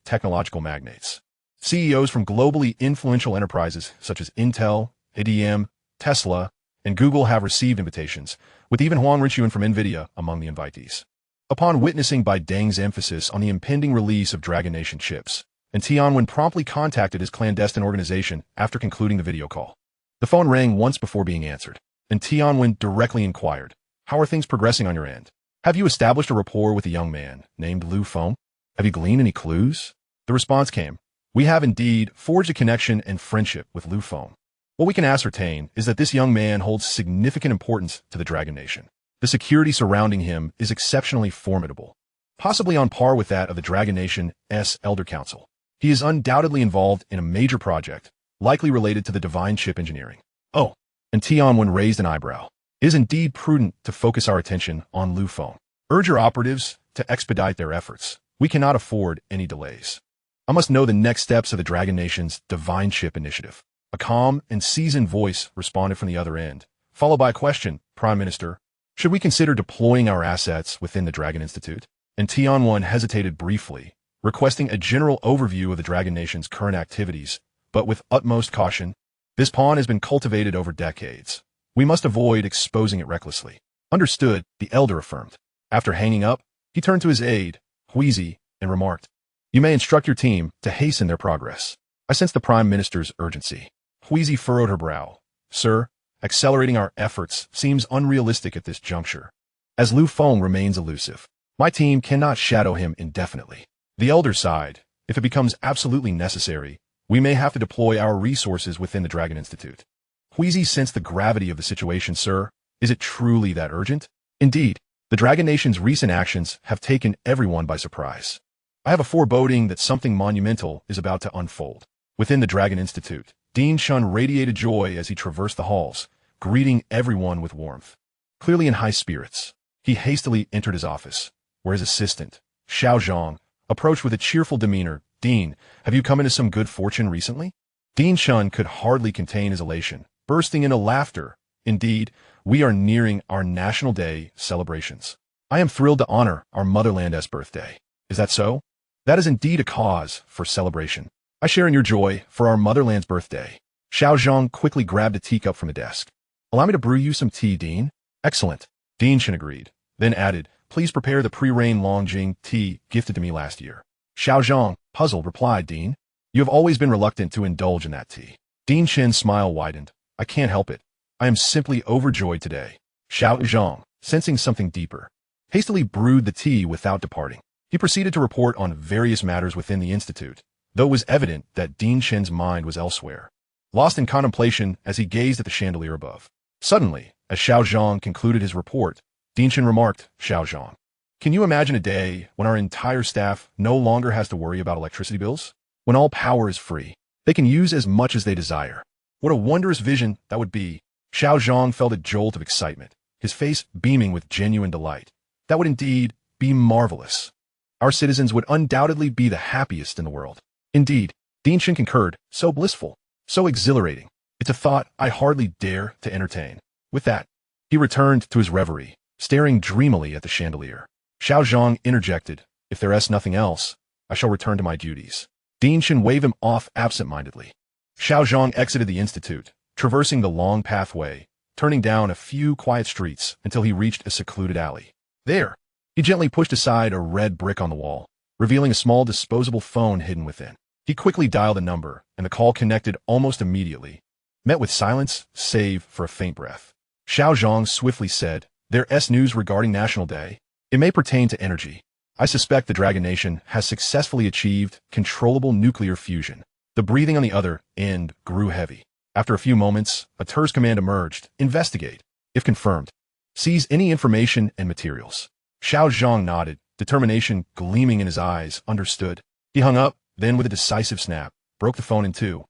technological magnates. CEOs from globally influential enterprises such as Intel, ADM, Tesla, and Google have received invitations, with even Huang Rinchuan from NVIDIA among the invitees. Upon witnessing Deng's emphasis on the impending release of Dragon Nation chips, and Tianwen promptly contacted his clandestine organization after concluding the video call. The phone rang once before being answered, and Tianwen directly inquired, how are things progressing on your end? Have you established a rapport with a young man named Fong? Have you gleaned any clues? The response came, we have indeed forged a connection and friendship with Fong. What we can ascertain is that this young man holds significant importance to the Dragon Nation. The security surrounding him is exceptionally formidable, possibly on par with that of the Dragon Nation's Elder Council. He is undoubtedly involved in a major project, likely related to the divine chip engineering. Oh, and Tianwen raised an eyebrow. It is indeed prudent to focus our attention on Fong. Urge your operatives to expedite their efforts. We cannot afford any delays. I must know the next steps of the Dragon Nation's divine chip initiative. A calm and seasoned voice responded from the other end, followed by a question, Prime Minister, should we consider deploying our assets within the Dragon Institute? And Tianwen hesitated briefly, requesting a general overview of the Dragon Nation's current activities, but with utmost caution. This pawn has been cultivated over decades. We must avoid exposing it recklessly. Understood, the elder affirmed. After hanging up, he turned to his aide, Huizi, and remarked, "You may instruct your team to hasten their progress. I sense the Prime Minister's urgency." Huizi furrowed her brow. "Sir, accelerating our efforts seems unrealistic at this juncture. As Feng remains elusive, my team cannot shadow him indefinitely." The elder sighed. "If it becomes absolutely necessary, we may have to deploy our resources within the Dragon Institute." Huizi sensed the gravity of the situation. "Sir, is it truly that urgent?" "Indeed, the Dragon Nation's recent actions have taken everyone by surprise. I have a foreboding that something monumental is about to unfold." Within the Dragon Institute, Dean Shun radiated joy as he traversed the halls, greeting everyone with warmth. Clearly in high spirits, he hastily entered his office, where his assistant, Xiao Zhang, approached with a cheerful demeanor. "Dean, have you come into some good fortune recently?" Dean Shun could hardly contain his elation, bursting into laughter. "Indeed, we are nearing our National Day celebrations. I am thrilled to honor our motherland's birthday." "Is that so?" "That is indeed a cause for celebration. I share in your joy for our motherland's birthday." Xiao Zhang quickly grabbed a teacup from the desk. "Allow me to brew you some tea, Dean." "Excellent." Dean Shin agreed, then added, "Please prepare the pre-rain Longjing tea gifted to me last year." Xiao Zhang, puzzled, replied, "Dean, you have always been reluctant to indulge in that tea." Dean Shin's smile widened. "I can't help it. I am simply overjoyed today." Xiao Zhang, sensing something deeper, hastily brewed the tea without departing. He proceeded to report on various matters within the Institute, though it was evident that Dean Shin's mind was elsewhere, lost in contemplation as he gazed at the chandelier above. Suddenly, as Xiao Zhang concluded his report, Dean Shin remarked, "Xiao Zhang, can you imagine a day when our entire staff no longer has to worry about electricity bills? When all power is free, they can use as much as they desire. What a wondrous vision that would be." Xiao Zhang felt a jolt of excitement, his face beaming with genuine delight. "That would indeed be marvelous. Our citizens would undoubtedly be the happiest in the world." "Indeed," Dean Shin concurred, "so blissful, so exhilarating. It's a thought I hardly dare to entertain." With that, he returned to his reverie, staring dreamily at the chandelier. Xiao Zhang interjected, "If there is nothing else, I shall return to my duties." Dean Shin waved him off absent-mindedly. Xiao Zhang exited the Institute, traversing the long pathway, turning down a few quiet streets until he reached a secluded alley. There, he gently pushed aside a red brick on the wall, revealing a small disposable phone hidden within. He quickly dialed a number, and the call connected almost immediately, met with silence save for a faint breath. Xiao Zhang swiftly said, "There's news regarding National Day. It may pertain to energy. I suspect the Dragon Nation has successfully achieved controllable nuclear fusion." The breathing on the other end grew heavy. After a few moments, a terse command emerged: "Investigate. If confirmed, seize any information and materials." Xiao Zhang nodded, determination gleaming in his eyes. "Understood." He hung up, then with a decisive snap, broke the phone in two,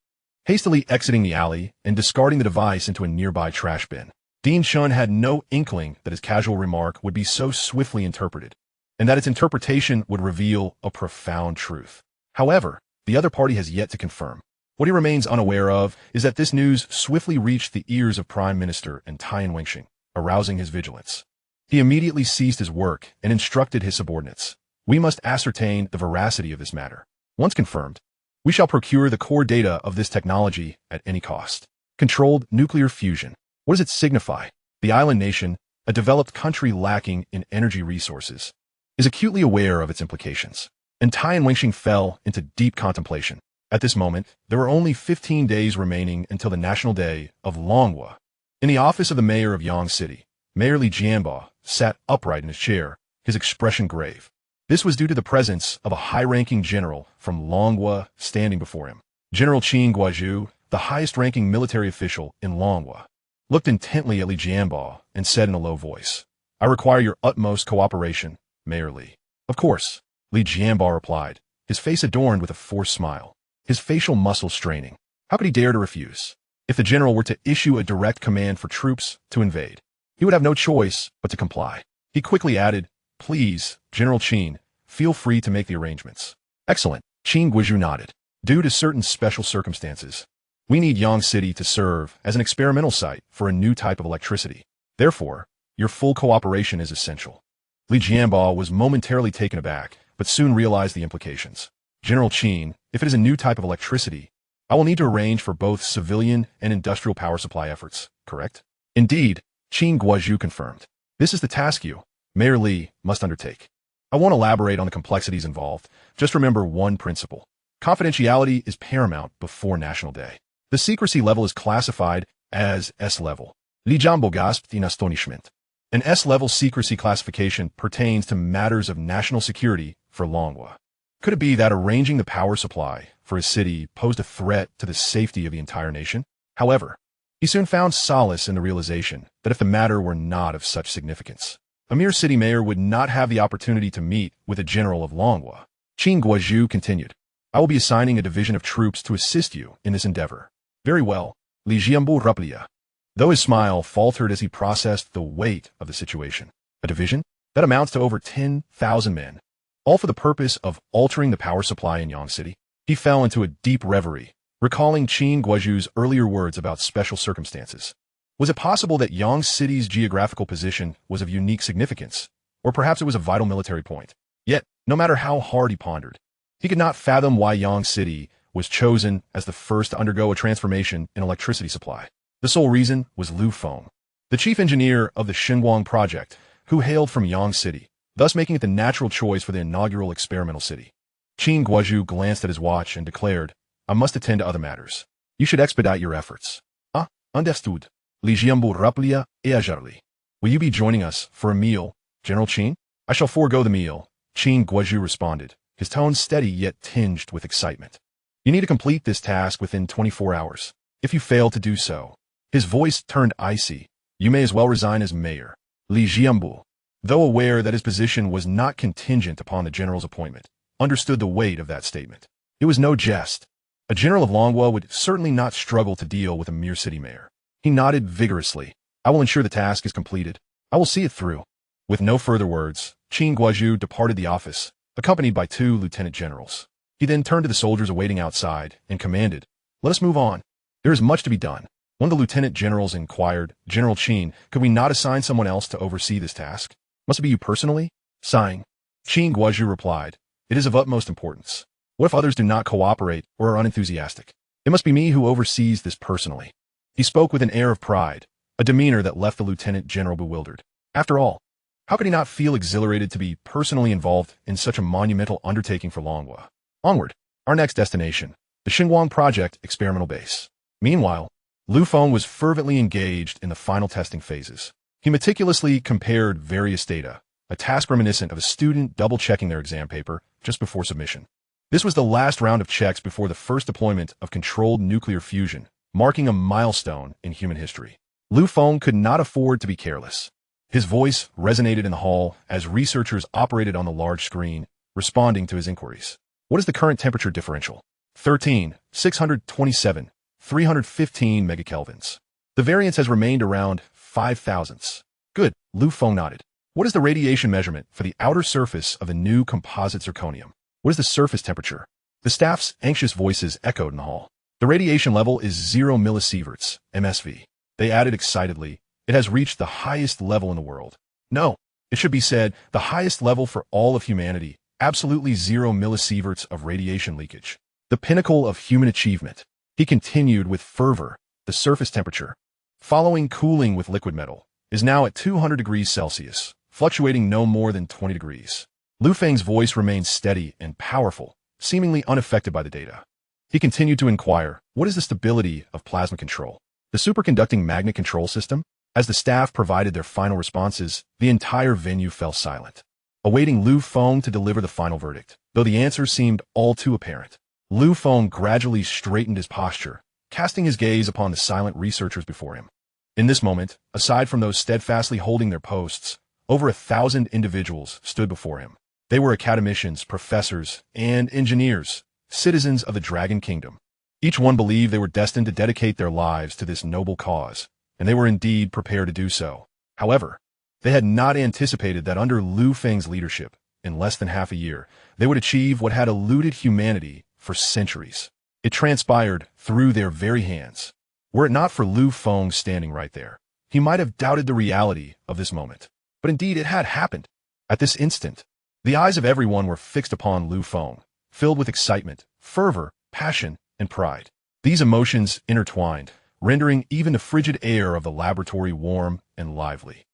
hastily exiting the alley and discarding the device into a nearby trash bin. Dean Shun had no inkling that his casual remark would be so swiftly interpreted, and that its interpretation would reveal a profound truth. However, the other party has yet to confirm. What he remains unaware of is that this news swiftly reached the ears of Prime Minister and Tian Wenxing, arousing his vigilance. He immediately ceased his work and instructed his subordinates, "We must ascertain the veracity of this matter. Once confirmed, we shall procure the core data of this technology at any cost." Controlled nuclear fusion. What does it signify? The island nation, a developed country lacking in energy resources, is acutely aware of its implications. And Tian Wenxing fell into deep contemplation. At this moment, there were only 15 days remaining until the National Day of Longhua. In the office of the mayor of Yang City, Mayor Li Jianbo sat upright in his chair, his expression grave. This was due to the presence of a high-ranking general from Longhua standing before him. General Qin Guazhu, the highest-ranking military official in Longhua, looked intently at Li Jianbo and said in a low voice, "I require your utmost cooperation, Mayor Li." "Of course," Li Jianbo replied, his face adorned with a forced smile, his facial muscles straining. How could he dare to refuse? If the general were to issue a direct command for troops to invade, he would have no choice but to comply. He quickly added, "Please, General Qin, feel free to make the arrangements." "Excellent," Qin Guizhu nodded. "Due to certain special circumstances, we need Yang City to serve as an experimental site for a new type of electricity. Therefore, your full cooperation is essential." Li Jianbo was momentarily taken aback, but soon realized the implications. "General Qin, if it is a new type of electricity, I will need to arrange for both civilian and industrial power supply efforts, correct? Indeed, Qin Guozhu confirmed. This is the task you, Mayor Li, must undertake. I won't elaborate on the complexities involved. Just remember one principle. Confidentiality is paramount before National Day. The secrecy level is classified as S-level. Li Jianbo gasped in astonishment. An S-level secrecy classification pertains to matters of national security for Longhua. Could it be that arranging the power supply for his city posed a threat to the safety of the entire nation? However, he soon found solace in the realization that if the matter were not of such significance, a mere city mayor would not have the opportunity to meet with a general of Longhua. Qin Guozhu continued, I will be assigning a division of troops to assist you in this endeavor. Very well, Li Jianbo replied, though his smile faltered as he processed the weight of the situation. A division? That amounts to over 10,000 men. All for the purpose of altering the power supply in Yang City? He fell into a deep reverie, recalling Qin Guozhu's earlier words about special circumstances. Was it possible that Yang City's geographical position was of unique significance, or perhaps it was a vital military point? Yet, no matter how hard he pondered, he could not fathom why Yang City was chosen as the first to undergo a transformation in electricity supply. The sole reason was Lu Feng, the chief engineer of the Xinguang project, who hailed from Yang City, thus making it the natural choice for the inaugural experimental city. Qin Guozhu glanced at his watch and declared, I must attend to other matters. You should expedite your efforts. Ah, understood. Li Jianbo replied agilely. Will you be joining us for a meal, General Qin? I shall forego the meal, Qin Guozhu responded, his tone steady yet tinged with excitement. You need to complete this task within 24 hours. If you fail to do so, his voice turned icy. You may as well resign as mayor. Li Jianbo, though aware that his position was not contingent upon the general's appointment, understood the weight of that statement. It was no jest. A general of Longhua would certainly not struggle to deal with a mere city mayor. He nodded vigorously. I will ensure the task is completed. I will see it through. With no further words, Qin Guozhu departed the office, accompanied by 2 lieutenant generals. He then turned to the soldiers awaiting outside and commanded, Let us move on. There is much to be done. One of the lieutenant generals inquired, General Qin, could we not assign someone else to oversee this task? Must it be you personally? Sighing, Qin Guozhu replied, It is of utmost importance. What if others do not cooperate or are unenthusiastic? It must be me who oversees this personally. He spoke with an air of pride, a demeanor that left the lieutenant general bewildered. After all, how could he not feel exhilarated to be personally involved in such a monumental undertaking for Longhua? Onward, our next destination, the Xinguang Project Experimental Base. Meanwhile, Lu Feng was fervently engaged in the final testing phases. He meticulously compared various data, a task reminiscent of a student double-checking their exam paper just before submission. This was the last round of checks before the first deployment of controlled nuclear fusion, marking a milestone in human history. Lu Feng could not afford to be careless. His voice resonated in the hall as researchers operated on the large screen, responding to his inquiries. What is the current temperature differential? 13,627, 315 megakelvins. The variance has remained around 5 thousandths. Good, Lu Feng nodded. What is the radiation measurement for the outer surface of the new composite zirconium? What is the surface temperature? The staff's anxious voices echoed in the hall. The radiation level is 0 millisieverts, MSV. They added excitedly, it has reached the highest level in the world. No, it should be said, the highest level for all of humanity, absolutely 0 millisieverts of radiation leakage. The pinnacle of human achievement. He continued with fervor, the surface temperature, following cooling with liquid metal, is now at 200 degrees Celsius, fluctuating no more than 20 degrees. Lu Feng's voice remained steady and powerful, seemingly unaffected by the data. He continued to inquire, what is the stability of plasma control? The superconducting magnet control system? As the staff provided their final responses, the entire venue fell silent, awaiting Lu Feng to deliver the final verdict. Though the answer seemed all too apparent, Lu Feng gradually straightened his posture, casting his gaze upon the silent researchers before him. In this moment, aside from those steadfastly holding their posts, over 1,000 individuals stood before him. They were academicians, professors, and engineers, citizens of the Dragon Kingdom. Each one believed they were destined to dedicate their lives to this noble cause, and they were indeed prepared to do so. However, they had not anticipated that under Lu Feng's leadership, in less than half a year, they would achieve what had eluded humanity for centuries. It transpired through their very hands. Were it not for Lu Feng standing right there, he might have doubted the reality of this moment. But indeed it had happened. At this instant, the eyes of everyone were fixed upon Lu Feng, filled with excitement, fervor, passion, and pride. These emotions intertwined, rendering even the frigid air of the laboratory warm and lively.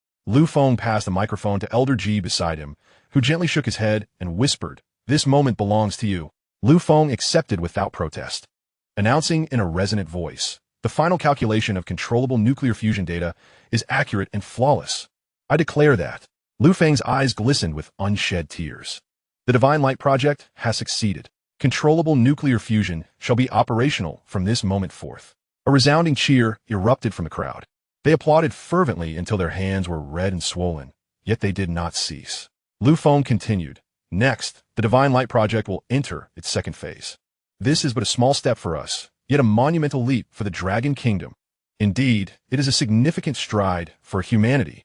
Fong passed the microphone to Elder Ji beside him, who gently shook his head and whispered, "This moment belongs to you." Fong accepted without protest, announcing in a resonant voice, "The final calculation of controllable nuclear fusion data is accurate and flawless. I declare that." Feng's eyes glistened with unshed tears. The Divine Light Project has succeeded. Controllable nuclear fusion shall be operational from this moment forth. A resounding cheer erupted from the crowd. They applauded fervently until their hands were red and swollen, yet they did not cease. Feng continued, "Next, the Divine Light Project will enter its second phase. This is but a small step for us, yet a monumental leap for the Dragon Kingdom. Indeed, it is a significant stride for humanity.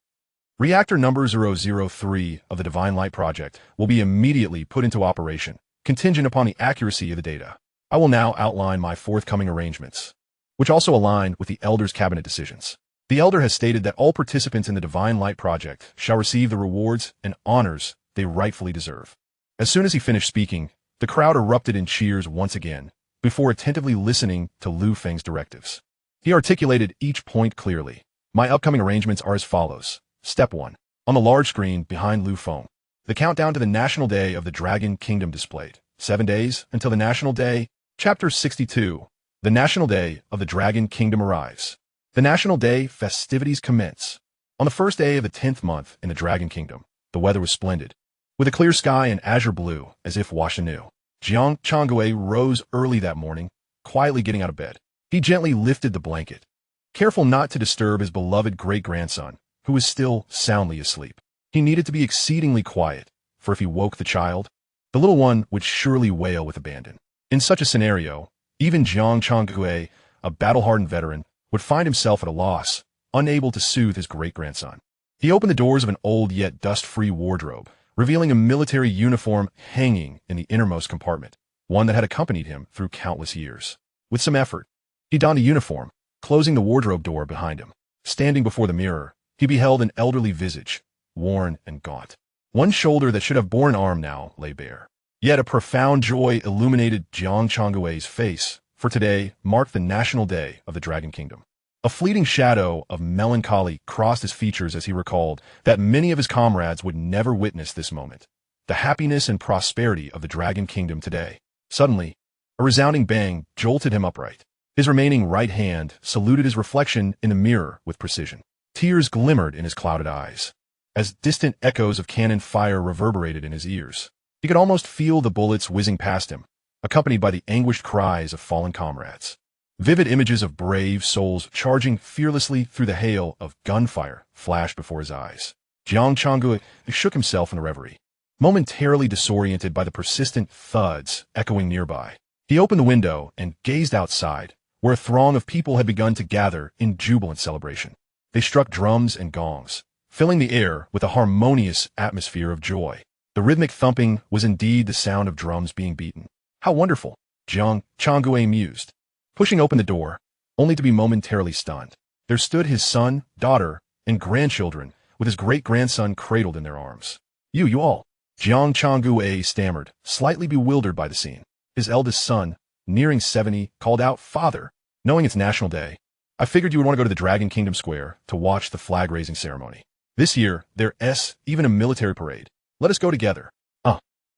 Reactor number 003 of the Divine Light Project will be immediately put into operation, contingent upon the accuracy of the data. I will now outline my forthcoming arrangements, which also align with the Elder's cabinet decisions. The Elder has stated that all participants in the Divine Light Project shall receive the rewards and honors they rightfully deserve." As soon as he finished speaking, the crowd erupted in cheers once again, before attentively listening to Feng's directives. He articulated each point clearly. "My upcoming arrangements are as follows. Step 1. On the large screen behind Feng, the countdown to the National Day of the Dragon Kingdom displayed. 7 days until the National Day. Chapter 62. The National Day of the Dragon Kingdom arrives. The National Day festivities commence. On the first day of the 10th month in the Dragon Kingdom, the weather was splendid, with a clear sky and azure blue, as if washed anew. Jiang Changwei rose early that morning, quietly getting out of bed. He gently lifted the blanket, careful not to disturb his beloved great-grandson, who was still soundly asleep. He needed to be exceedingly quiet, for if he woke the child, the little one would surely wail with abandon. In such a scenario, even Jiang Changwei, a battle-hardened veteran, would find himself at a loss, unable to soothe his great-grandson. He opened the doors of an old yet dust-free wardrobe, revealing a military uniform hanging in the innermost compartment, one that had accompanied him through countless years. With some effort, he donned a uniform, closing the wardrobe door behind him. Standing before the mirror, he beheld an elderly visage, worn and gaunt. One shoulder that should have borne an arm now lay bare. Yet a profound joy illuminated Jiang Changwei's face, for today marked the National Day of the Dragon Kingdom. A fleeting shadow of melancholy crossed his features as he recalled that many of his comrades would never witness this moment, the happiness and prosperity of the Dragon Kingdom today. Suddenly, a resounding bang jolted him upright. His remaining right hand saluted his reflection in the mirror with precision. Tears glimmered in his clouded eyes, as distant echoes of cannon fire reverberated in his ears. He could almost feel the bullets whizzing past him, accompanied by the anguished cries of fallen comrades. Vivid images of brave souls charging fearlessly through the hail of gunfire flashed before his eyes. Jiang Changwei shook himself in a reverie, momentarily disoriented by the persistent thuds echoing nearby. He opened the window and gazed outside, where a throng of people had begun to gather in jubilant celebration. They struck drums and gongs, filling the air with a harmonious atmosphere of joy. The rhythmic thumping was indeed the sound of drums being beaten. How wonderful, Jiang Changwei mused, pushing open the door, only to be momentarily stunned. There stood his son, daughter, and grandchildren, with his great-grandson cradled in their arms. You all, Jiang Changwei stammered, slightly bewildered by the scene. His eldest son, nearing 70, called out, "Father, knowing it's National Day, I figured you would want to go to the Dragon Kingdom Square to watch the flag-raising ceremony. This year, there's even a military parade. Let us go together."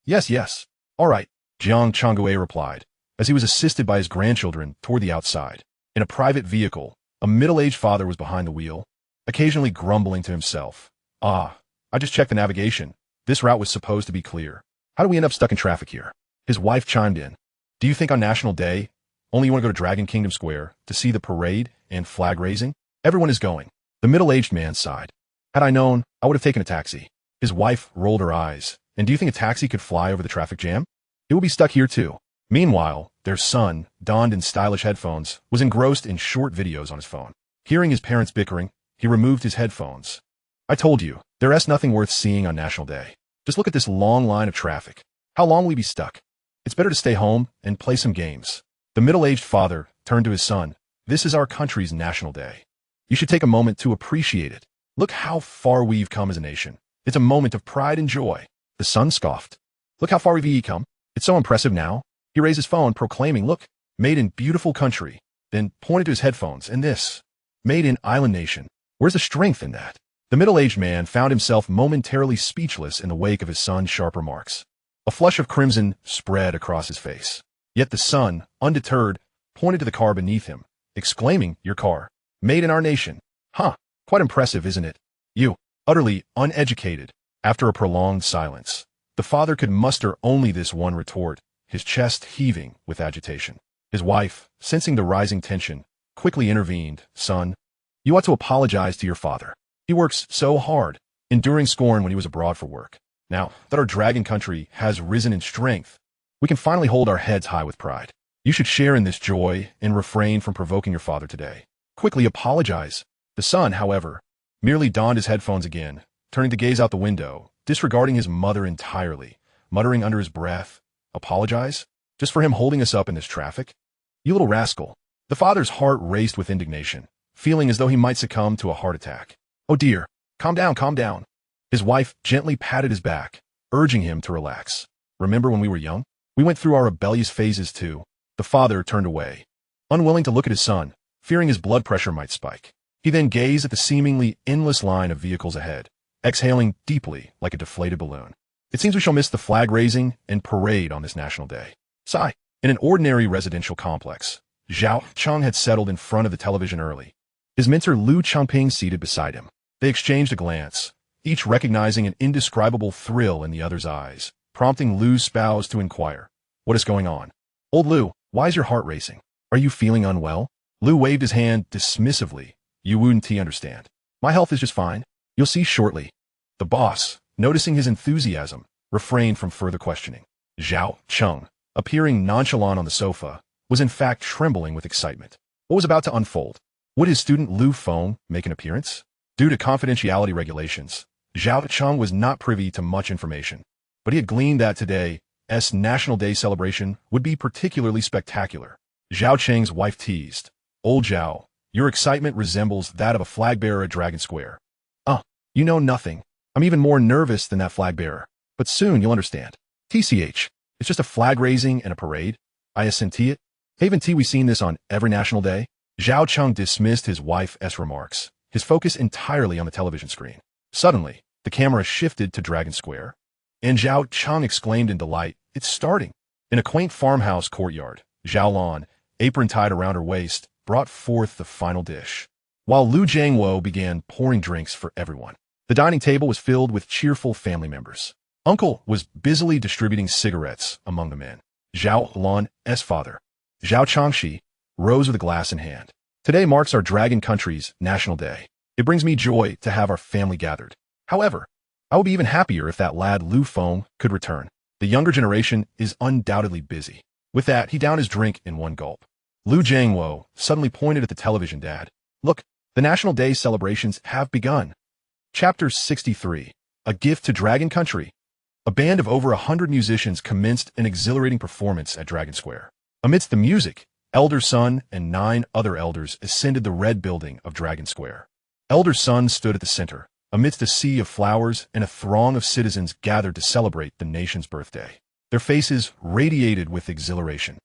Yes. All right, Jiang Changwei replied, as he was assisted by his grandchildren toward the outside. In a private vehicle, a middle-aged father was behind the wheel, occasionally grumbling to himself. I just checked the navigation. This route was supposed to be clear. How do we end up stuck in traffic here?" His wife chimed in. "Do you think on National Day, only you want to go to Dragon Kingdom Square to see the parade and flag raising? Everyone is going." The middle-aged man sighed. "Had I known, I would have taken a taxi." His wife rolled her eyes. "And do you think a taxi could fly over the traffic jam? It will be stuck here too." Meanwhile, their son, donned in stylish headphones, was engrossed in short videos on his phone. Hearing his parents bickering, he removed his headphones. "I told you, there's nothing worth seeing on National Day. Just look at this long line of traffic. How long will we be stuck? It's better to stay home and play some games." The middle-aged father turned to his son. "This is our country's National Day. You should take a moment to appreciate it. Look how far we've come as a nation. It's a moment of pride and joy." The son scoffed. "Look how far we've come. It's so impressive now." He raised his phone, proclaiming, "Look, Made in beautiful country. Then pointed to his headphones, and this. Made in island nation. Where's the strength in that? The middle-aged man found himself momentarily speechless in the wake of his son's sharp remarks. A flush of crimson spread across his face. Yet the son, undeterred, pointed to the car beneath him, exclaiming, "Your car. Made in our nation. Huh, quite impressive, isn't it? You, utterly uneducated." After a prolonged silence, the father could muster only this one retort, his chest heaving with agitation. His wife, sensing the rising tension, quickly intervened. "Son, you ought to apologize to your father. He works so hard, enduring scorn when he was abroad for work. Now that our dragon country has risen in strength, we can finally hold our heads high with pride. You should share in this joy and refrain from provoking your father today. Quickly apologize." The son, however, merely donned his headphones again, turning to gaze out the window, disregarding his mother entirely, muttering under his breath, "Apologize? Just for him holding us up in this traffic? You little rascal." The father's heart raced with indignation, feeling as though he might succumb to a heart attack. "Oh dear, calm down, calm down." His wife gently patted his back, urging him to relax. "Remember when we were young? We went through our rebellious phases too." The father turned away, unwilling to look at his son, fearing his blood pressure might spike. He then gazed at the seemingly endless line of vehicles ahead, exhaling deeply like a deflated balloon. "It seems we shall miss the flag raising and parade on this national day." Sigh. In an ordinary residential complex, Zhao Cheng had settled in front of the television early, his mentor Lu Changping seated beside him. They exchanged a glance, each recognizing an indescribable thrill in the other's eyes, prompting Lu's spouse to inquire, "What is going on? Old Lu, why is your heart racing? Are you feeling unwell?" Lu waved his hand dismissively. "You wouldn't understand. My health is just fine. You'll see shortly." The boss, noticing his enthusiasm, refrained from further questioning. Zhao Cheng, appearing nonchalant on the sofa, was in fact trembling with excitement. What was about to unfold? Would his student Lu Feng make an appearance? Due to confidentiality regulations, Zhao Cheng was not privy to much information, but he had gleaned that today's National Day celebration would be particularly spectacular. Zhao Cheng's wife teased, "Old Zhao, your excitement resembles that of a flag bearer at Dragon Square." You know nothing. I'm even more nervous than that flag bearer, but soon you'll understand." "TCH, it's just a flag raising and a parade. I assent it. Haven't we seen this on every national day?" Zhao Cheng dismissed his wife's remarks, his focus entirely on the television screen. Suddenly, the camera shifted to Dragon Square, and Zhao Cheng exclaimed in delight, "It's starting." In a quaint farmhouse courtyard, Zhao Lan, apron tied around her waist, brought forth the final dish, while Lu Jiangwo began pouring drinks for everyone. The dining table was filled with cheerful family members. Uncle was busily distributing cigarettes among the men. Zhao Lan's father, Zhao Changxi, rose with a glass in hand. "Today marks our Dragon Country's National Day. It brings me joy to have our family gathered. However, I would be even happier if that lad Lu Feng could return. The younger generation is undoubtedly busy." With that, he downed his drink in one gulp. Lu Jiangwo suddenly pointed at the television. "Dad, look, the National Day celebrations have begun." Chapter 63. A Gift to Dragon Country. A band of over 100 musicians commenced an exhilarating performance at Dragon Square. Amidst the music, Elder Sun and 9 other elders ascended the red building of Dragon Square. Elder Sun stood at the center, amidst a sea of flowers and a throng of citizens gathered to celebrate the nation's birthday. Their faces radiated with exhilaration.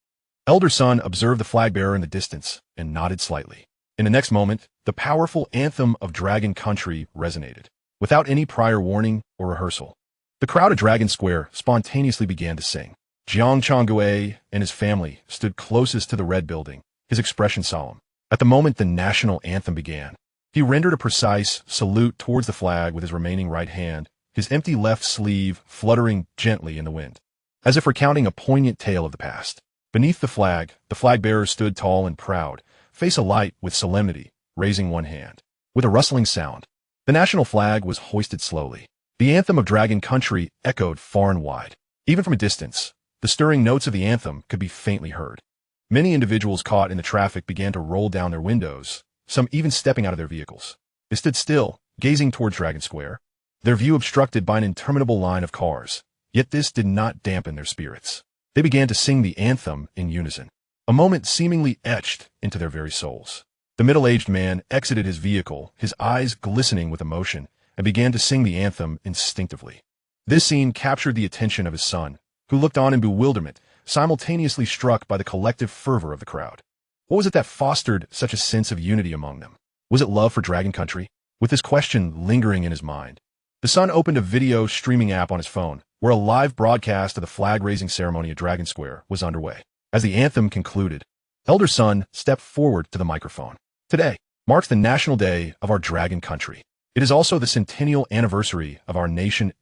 Elder Sun observed the flag bearer in the distance and nodded slightly. In the next moment, the powerful anthem of Dragon Country resonated, without any prior warning or rehearsal. The crowd at Dragon Square spontaneously began to sing. Jiang Changgue and his family stood closest to the red building, his expression solemn. At the moment the national anthem began, he rendered a precise salute towards the flag with his remaining right hand, his empty left sleeve fluttering gently in the wind, as if recounting a poignant tale of the past. Beneath the flag bearer stood tall and proud, face alight with solemnity, raising one hand. With a rustling sound, the national flag was hoisted slowly. The anthem of Dragon Country echoed far and wide. Even from a distance, the stirring notes of the anthem could be faintly heard. Many individuals caught in the traffic began to roll down their windows, some even stepping out of their vehicles. They stood still, gazing towards Dragon Square, their view obstructed by an interminable line of cars. Yet this did not dampen their spirits. They began to sing the anthem in unison, a moment seemingly etched into their very souls. The middle-aged man exited his vehicle, his eyes glistening with emotion, and began to sing the anthem instinctively. This scene captured the attention of his son, who looked on in bewilderment, simultaneously struck by the collective fervor of the crowd. What was it that fostered such a sense of unity among them? Was it love for Dragon Country? With this question lingering in his mind, the son opened a video streaming app on his phone, where a live broadcast of the flag-raising ceremony at Dragon Square was underway. As the anthem concluded, Elder Sun stepped forward to the microphone. Today marks the National Day of our Dragon Country. It is also the centennial anniversary of our nation's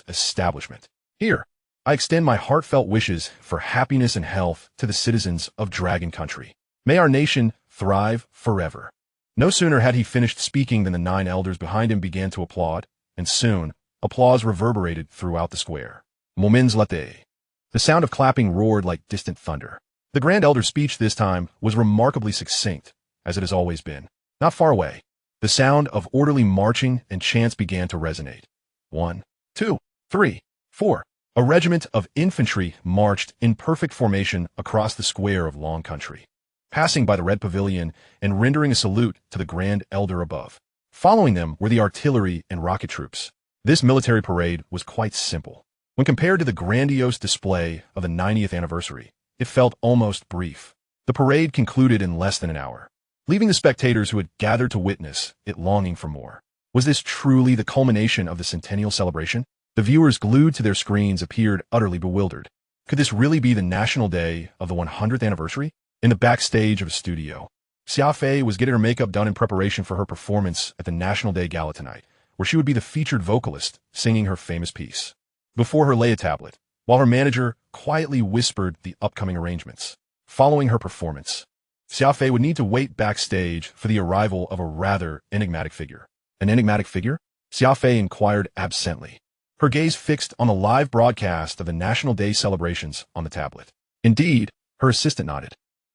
establishment. Here, I extend my heartfelt wishes for happiness and health to the citizens of Dragon Country. May our nation thrive forever. No sooner had he finished speaking than the 9 elders behind him began to applaud, and soon, applause reverberated throughout the square. Monumental Celebration. The sound of clapping roared like distant thunder. The Grand Elder's speech this time was remarkably succinct, as it has always been. Not far away, the sound of orderly marching and chants began to resonate. 1, 2, 3, 4. A regiment of infantry marched in perfect formation across the square of Long Country, passing by the Red Pavilion and rendering a salute to the Grand Elder above. Following them were the artillery and rocket troops. This military parade was quite simple. When compared to the grandiose display of the 90th anniversary, it felt almost brief. The parade concluded in less than an hour, leaving the spectators who had gathered to witness it longing for more. Was this truly the culmination of the centennial celebration? The viewers glued to their screens appeared utterly bewildered. Could this really be the National Day of the 100th anniversary? In the backstage of a studio, Xia Fei was getting her makeup done in preparation for her performance at the National Day Gala tonight, where she would be the featured vocalist singing her famous piece. Before her lay a tablet, while her manager quietly whispered the upcoming arrangements. Following her performance, Xia Fei would need to wait backstage for the arrival of a rather enigmatic figure. An enigmatic figure? Xia Fei inquired absently, her gaze fixed on the live broadcast of the National Day celebrations on the tablet. Indeed, her assistant nodded.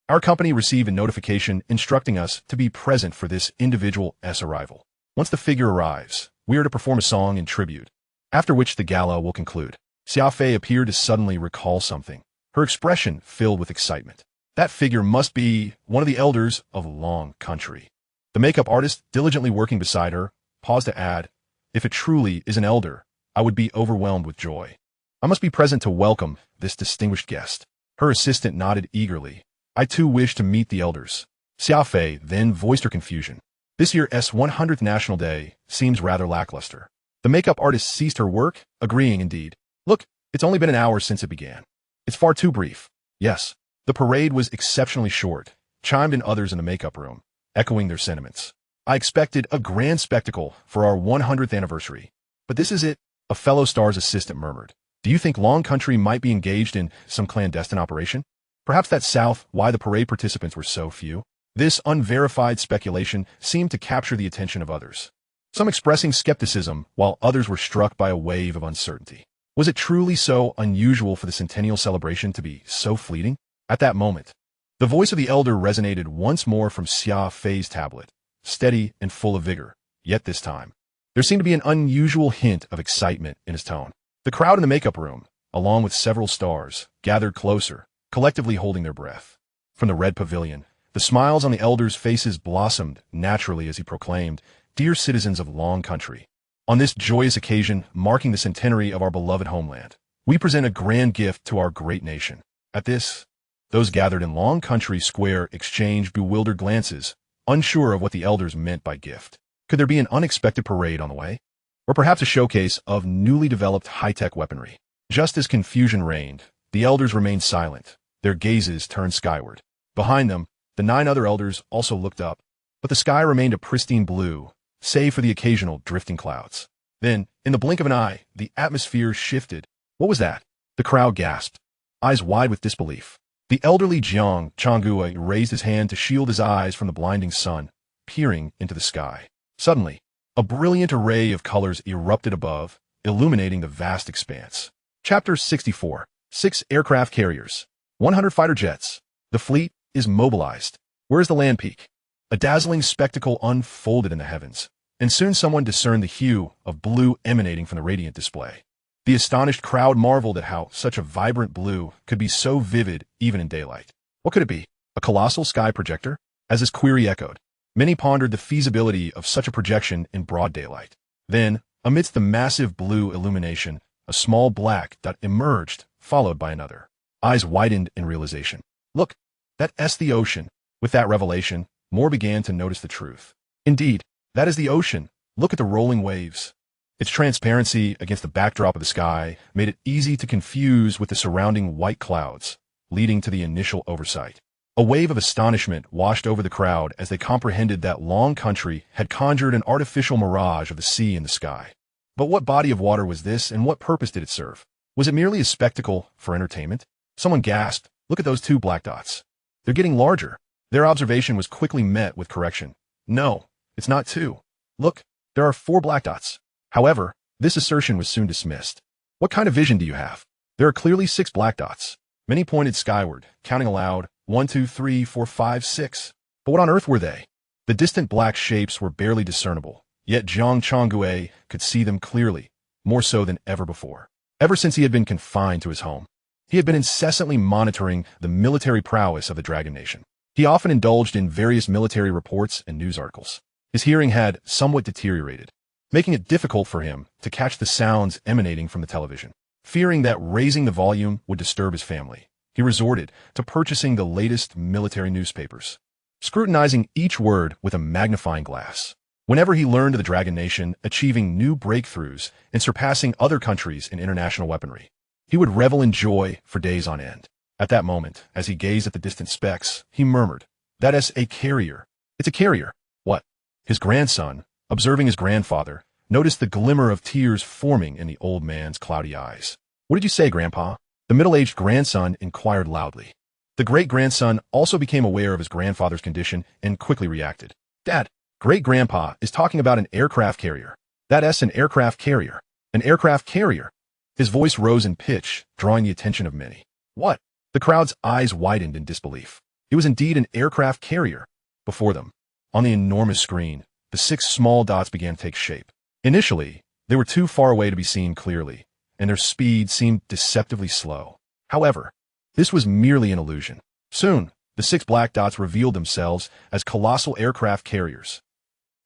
Our company received a notification instructing us to be present for this individual's arrival. Once the figure arrives, we are to perform a song in tribute, after which the gala will conclude. Xia Fei appeared to suddenly recall something, her expression filled with excitement. That figure must be one of the elders of Long Country. The makeup artist, diligently working beside her, paused to add, "If it truly is an elder, I would be overwhelmed with joy. I must be present to welcome this distinguished guest." Her assistant nodded eagerly. "I too wish to meet the elders." Xia Fei then voiced her confusion. This year's 100th National Day seems rather lackluster. The makeup artist ceased her work, agreeing indeed. "Look, it's only been an hour since it began. It's far too brief." Yes, the parade was exceptionally short, chimed in others in the makeup room, echoing their sentiments. "I expected a grand spectacle for our 100th anniversary. But this is it," a fellow star's assistant murmured. "Do you think Long Country might be engaged in some clandestine operation? Perhaps that's why the parade participants were so few." This unverified speculation seemed to capture the attention of others, some expressing skepticism while others were struck by a wave of uncertainty. Was it truly so unusual for the centennial celebration to be so fleeting? At that moment, the voice of the elder resonated once more from Xia Fei's tablet, steady and full of vigor, yet this time, there seemed to be an unusual hint of excitement in his tone. The crowd in the makeup room, along with several stars, gathered closer, collectively holding their breath. From the Red Pavilion, the smiles on the elders' faces blossomed naturally as he proclaimed, "Dear citizens of Long Country, on this joyous occasion marking the centenary of our beloved homeland, we present a grand gift to our great nation." At this, those gathered in Long Country Square exchanged bewildered glances, unsure of what the elders meant by gift. Could there be an unexpected parade on the way? Or perhaps a showcase of newly developed high-tech weaponry? Just as confusion reigned, the elders remained silent, their gazes turned skyward. Behind them, the 9 other elders also looked up, but the sky remained a pristine blue, save for the occasional drifting clouds. Then, in the blink of an eye, the atmosphere shifted. What was that? The crowd gasped, eyes wide with disbelief. The elderly Jiang Changgui raised his hand to shield his eyes from the blinding sun, peering into the sky. Suddenly, a brilliant array of colors erupted above, illuminating the vast expanse. Chapter 64. 6 aircraft carriers. 100 fighter jets. The fleet is mobilized. Where is the land peak? A dazzling spectacle unfolded in the heavens, and soon someone discerned the hue of blue emanating from the radiant display. The astonished crowd marveled at how such a vibrant blue could be so vivid even in daylight. What could it be? A colossal sky projector? As his query echoed, many pondered the feasibility of such a projection in broad daylight. Then, amidst the massive blue illumination, a small black dot emerged, followed by another. eyes widened in realization. Look, that's the ocean. With that revelation, Moore began to notice the truth. Indeed, that is the ocean. Look at the rolling waves. Its transparency against the backdrop of the sky made it easy to confuse with the surrounding white clouds, leading to the initial oversight. A wave of astonishment washed over the crowd as they comprehended that Long Country had conjured an artificial mirage of the sea and the sky. But what body of water was this, and what purpose did it serve? Was it merely a spectacle for entertainment? Someone gasped, "Look at those two black dots. They're getting larger." Their observation was quickly met with correction. "No, it's not two. Look, there are 4 black dots." However, this assertion was soon dismissed. "What kind of vision do you have? There are clearly 6 black dots." Many pointed skyward, counting aloud, 1, 2, 3, 4, 5, 6. But what on earth were they? The distant black shapes were barely discernible, yet Zhang Chongguei could see them clearly, more so than ever before. Ever since he had been confined to his home, he had been incessantly monitoring the military prowess of the Dragon Nation. He often indulged in various military reports and news articles. His hearing had somewhat deteriorated, making it difficult for him to catch the sounds emanating from the television. Fearing that raising the volume would disturb his family, he resorted to purchasing the latest military newspapers, scrutinizing each word with a magnifying glass. Whenever he learned of the Dragon Nation achieving new breakthroughs and surpassing other countries in international weaponry, he would revel in joy for days on end. At that moment, as he gazed at the distant specks, he murmured, "That is a carrier. It's a carrier." What? His grandson, observing his grandfather, noticed the glimmer of tears forming in the old man's cloudy eyes. "What did you say, Grandpa?" The middle-aged grandson inquired loudly. The great-grandson also became aware of his grandfather's condition and quickly reacted. "Dad, Great-Grandpa is talking about an aircraft carrier. That's an aircraft carrier. An aircraft carrier." His voice rose in pitch, drawing the attention of many. "What?" The crowd's eyes widened in disbelief. It was indeed an aircraft carrier. Before them, on the enormous screen, the 6 small dots began to take shape. Initially, they were too far away to be seen clearly, and their speed seemed deceptively slow. However, this was merely an illusion. Soon, the 6 black dots revealed themselves as colossal aircraft carriers.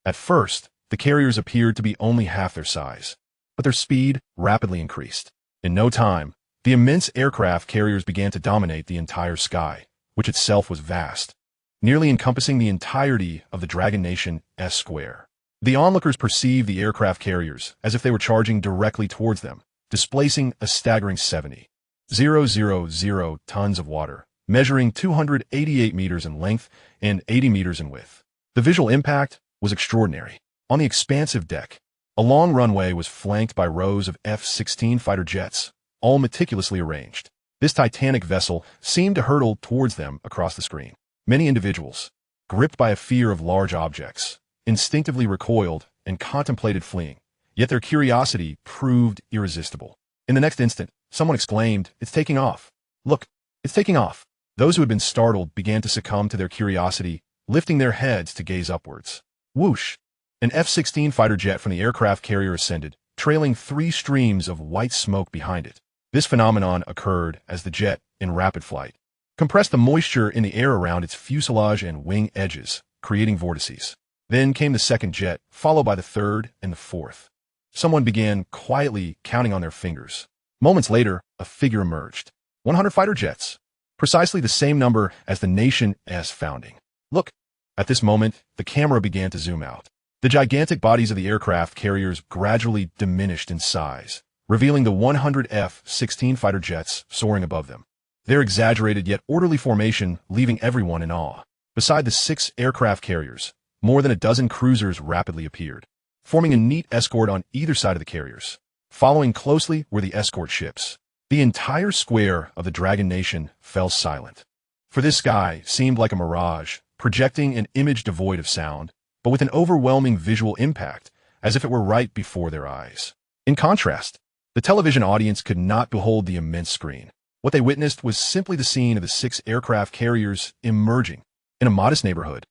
At first, the carriers appeared to be only half their size, but their speed rapidly increased. In no time, the immense aircraft carriers began to dominate the entire sky, which itself was vast, nearly encompassing the entirety of the Dragon Nation's square. The onlookers perceived the aircraft carriers as if they were charging directly towards them, displacing a staggering 70,000 tons of water, measuring 288 meters in length and 80 meters in width. The visual impact was extraordinary. On the expansive deck, a long runway was flanked by rows of F-16 fighter jets, all meticulously arranged. This titanic vessel seemed to hurtle towards them across the screen. Many individuals, gripped by a fear of large objects, instinctively recoiled and contemplated fleeing, yet their curiosity proved irresistible. In the next instant, someone exclaimed, "It's taking off. Look, it's taking off." Those who had been startled began to succumb to their curiosity, lifting their heads to gaze upwards. Whoosh! An F-16 fighter jet from the aircraft carrier ascended, trailing 3 streams of white smoke behind it. This phenomenon occurred as the jet, in rapid flight, compressed the moisture in the air around its fuselage and wing edges, creating vortices. Then came the second jet, followed by the third and the fourth. Someone began quietly counting on their fingers. Moments later, a figure emerged. 100 fighter jets. Precisely the same number as the nation's founding. Look! At this moment, the camera began to zoom out. The gigantic bodies of the aircraft carriers gradually diminished in size, revealing the 100 F-16 fighter jets soaring above them. Their exaggerated yet orderly formation leaving everyone in awe. Beside the 6 aircraft carriers, more than a dozen cruisers rapidly appeared, forming a neat escort on either side of the carriers. Following closely were the escort ships. The entire square of the Dragon Nation fell silent. For this sky seemed like a mirage, projecting an image devoid of sound, but with an overwhelming visual impact, as if it were right before their eyes. In contrast, the television audience could not behold the immense screen. What they witnessed was simply the scene of the 6 aircraft carriers emerging in a modest neighborhood.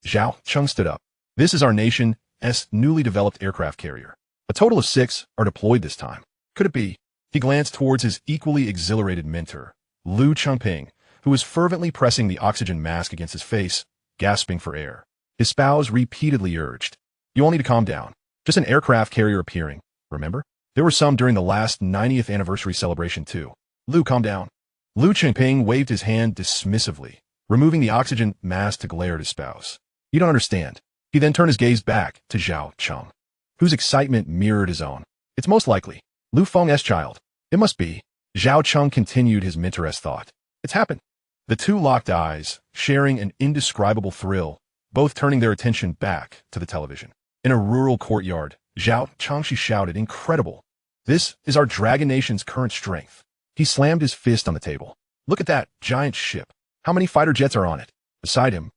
Zhao Chung stood up. "This is our nation's newly developed aircraft carrier. A total of 6 are deployed this time. Could it be?" He glanced towards his equally exhilarated mentor, Liu Chengping, who was fervently pressing the oxygen mask against his face, gasping for air. His spouse repeatedly urged, "You all need to calm down. Just an aircraft carrier appearing, remember? There were some during the last 90th anniversary celebration too. Liu, calm down." Liu Qingping waved his hand dismissively, removing the oxygen mask to glare at his spouse. You don't understand. He then turned his gaze back to Zhao Cheng, whose excitement mirrored his own. It's most likely Lu Feng's child. It must be. Zhao Cheng continued his mentor's thought. It's happened. The two locked eyes, sharing an indescribable thrill, both turning their attention back to the television. In a rural courtyard, Zhao Chengshi shouted, Incredible! This is our Dragon Nation's current strength. He slammed his fist on the table. Look at that giant ship. How many fighter jets are on it? Beside him,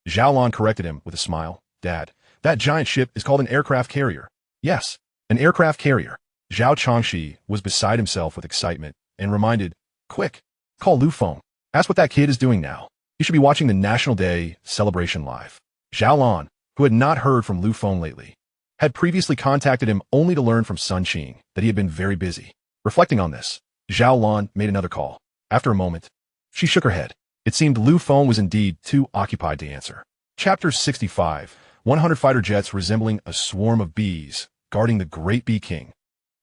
Zhao Lan corrected him with a smile. Dad, that giant ship is called an aircraft carrier. Yes, an aircraft carrier. Zhao Chengshi was beside himself with excitement and reminded, Quick, call Lu Feng. Ask what that kid is doing now. He should be watching the National Day celebration live. Zhao Lan, who had not heard from Lu Feng lately, had previously contacted him only to learn from Sun Qing that he had been very busy. Reflecting on this, Zhao Lan made another call. After a moment, she shook her head. It seemed Lu Feng was indeed too occupied to answer. Chapter 65, 100 fighter jets resembling a swarm of bees guarding the Great Bee King.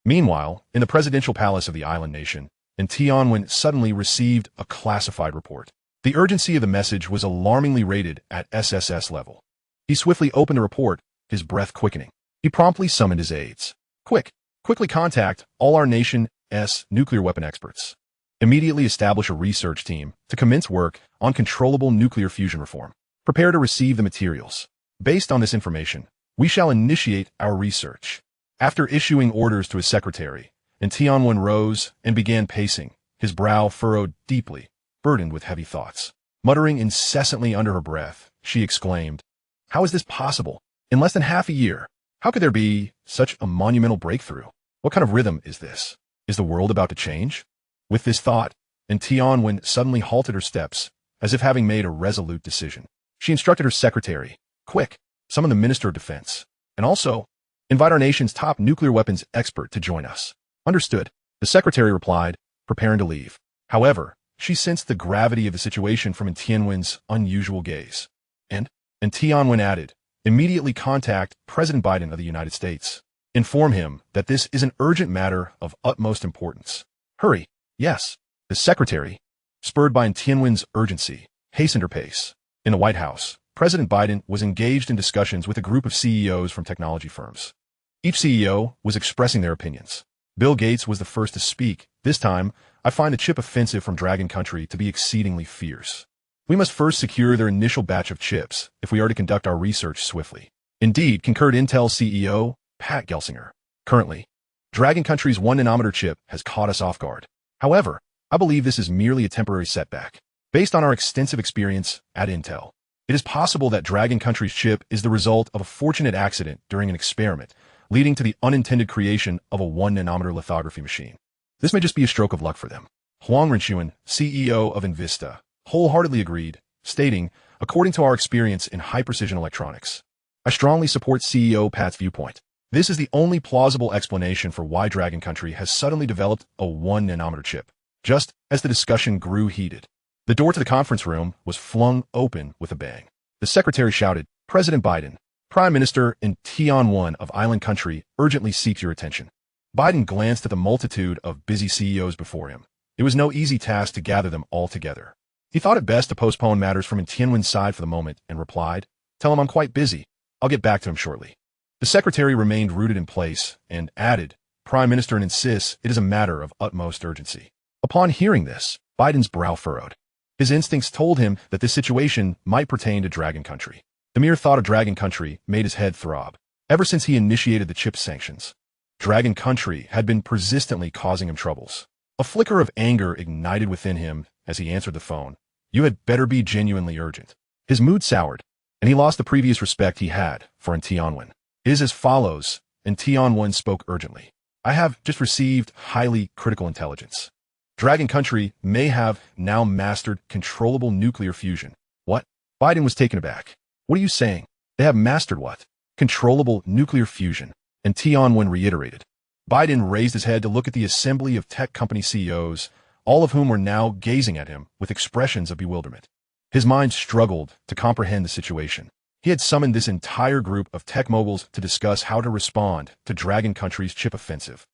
Meanwhile, in the presidential palace of the island nation, Tianwen suddenly received a classified report. The urgency of the message was alarmingly rated at SSS level. He swiftly opened the report, his breath quickening. He promptly summoned his aides. Quickly contact all our nation's nuclear weapon experts. Immediately establish a research team to commence work on controllable nuclear fusion reform. Prepare to receive the materials. Based on this information, we shall initiate our research. After issuing orders to his secretary, Tianwen rose and began pacing, his brow furrowed deeply, burdened with heavy thoughts. Muttering incessantly under her breath, she exclaimed, How is this possible? In less than half a year, how could there be such a monumental breakthrough? What kind of rhythm is this? Is the world about to change? With this thought, Tianwen suddenly halted her steps, as if having made a resolute decision. She instructed her secretary, Quick, summon the Minister of Defense, and also invite our nation's top nuclear weapons expert to join us. Understood, the secretary replied, preparing to leave. However, she sensed the gravity of the situation from Tianwen's unusual gaze. And Tianwen added, Immediately contact President Biden of the United States. Inform him that this is an urgent matter of utmost importance. Hurry. Yes. The secretary, spurred by Tianwen's urgency, hastened her pace. In the White House, President Biden was engaged in discussions with a group of CEOs from technology firms. Each CEO was expressing their opinions. Bill Gates was the first to speak. This time, I find the chip offensive from Dragon Country to be exceedingly fierce. We must first secure their initial batch of chips if we are to conduct our research swiftly. Indeed, concurred Intel CEO, Pat Gelsinger. Currently, Dragon Country's 1-nanometer chip has caught us off guard. However, I believe this is merely a temporary setback. Based on our extensive experience at Intel, it is possible that Dragon Country's chip is the result of a fortunate accident during an experiment, leading to the unintended creation of a 1-nanometer lithography machine. This may just be a stroke of luck for them. Huang Renchuan, CEO of Invista, wholeheartedly agreed, stating, According to our experience in high-precision electronics, I strongly support CEO Pat's viewpoint. This is the only plausible explanation for why Dragon Country has suddenly developed a 1-nanometer chip. Just as the discussion grew heated, the door to the conference room was flung open with a bang. The secretary shouted, President Biden, Prime Minister in Tianwen of Island Country urgently seeks your attention. Biden glanced at the multitude of busy CEOs before him. It was no easy task to gather them all together. He thought it best to postpone matters from Tianwen's side for the moment and replied, Tell him I'm quite busy. I'll get back to him shortly. The secretary remained rooted in place and added, Prime Minister insists it is a matter of utmost urgency. Upon hearing this, Biden's brow furrowed. His instincts told him that this situation might pertain to Dragon Country. The mere thought of Dragon Country made his head throb. Ever since he initiated the chip sanctions, Dragon Country had been persistently causing him troubles. A flicker of anger ignited within him as he answered the phone. You had better be genuinely urgent. His mood soured, and he lost the previous respect he had for Tianwen. It is as follows, Tianwen spoke urgently. I have just received highly critical intelligence. Dragon Country may have now mastered controllable nuclear fusion. What? Biden was taken aback. What are you saying? They have mastered what? Controllable nuclear fusion. Tianwen reiterated. Biden raised his head to look at the assembly of tech company CEOs, all of whom were now gazing at him with expressions of bewilderment. His mind struggled to comprehend the situation. He had summoned this entire group of tech moguls to discuss how to respond to Dragon Country's chip offensive.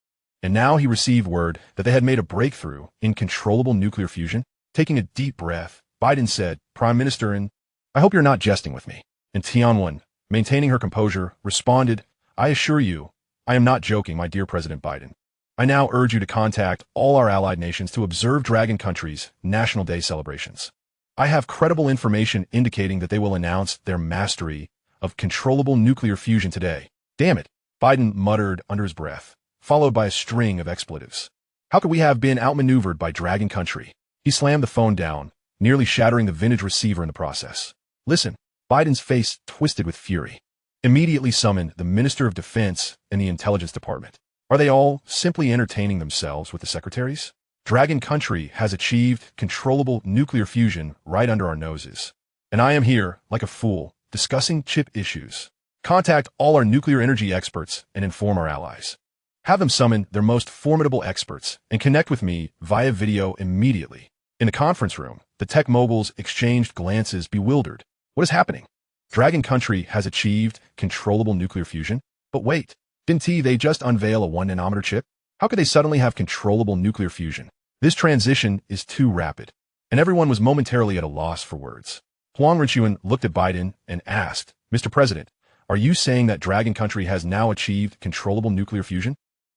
And now he received word that they had made a breakthrough in controllable nuclear fusion. Taking a deep breath, Biden said, "Prime Minister, and I hope you're not jesting with me." And Tianwen, maintaining her composure, responded, "I assure you, I am not joking, my dear President Biden. I now urge you to contact all our allied nations to observe Dragon Country's National Day celebrations. I have credible information indicating that they will announce their mastery of controllable nuclear fusion today." "Damn it," Biden muttered under his breath, followed by a string of expletives. "How could we have been outmaneuvered by Dragon Country?" He slammed the phone down, nearly shattering the vintage receiver in the process. "Listen," Biden's face twisted with fury. "Immediately summon the Minister of Defense and the Intelligence Department. Are they all simply entertaining themselves with the secretaries? Dragon Country has achieved controllable nuclear fusion right under our noses. And I am here, like a fool, discussing chip issues. Contact all our nuclear energy experts and inform our allies. Have them summon their most formidable experts and connect with me via video immediately." In the conference room, the tech moguls exchanged glances, bewildered. What is happening? Dragon Country has achieved controllable nuclear fusion? But wait, didn't they just unveil a 1-nanometer chip? How could they suddenly have controllable nuclear fusion? This transition is too rapid, and everyone was momentarily at a loss for words. Huang Renchuan looked at Biden and asked, "Mr. President, are you saying that Dragon Country has now achieved controllable nuclear fusion?"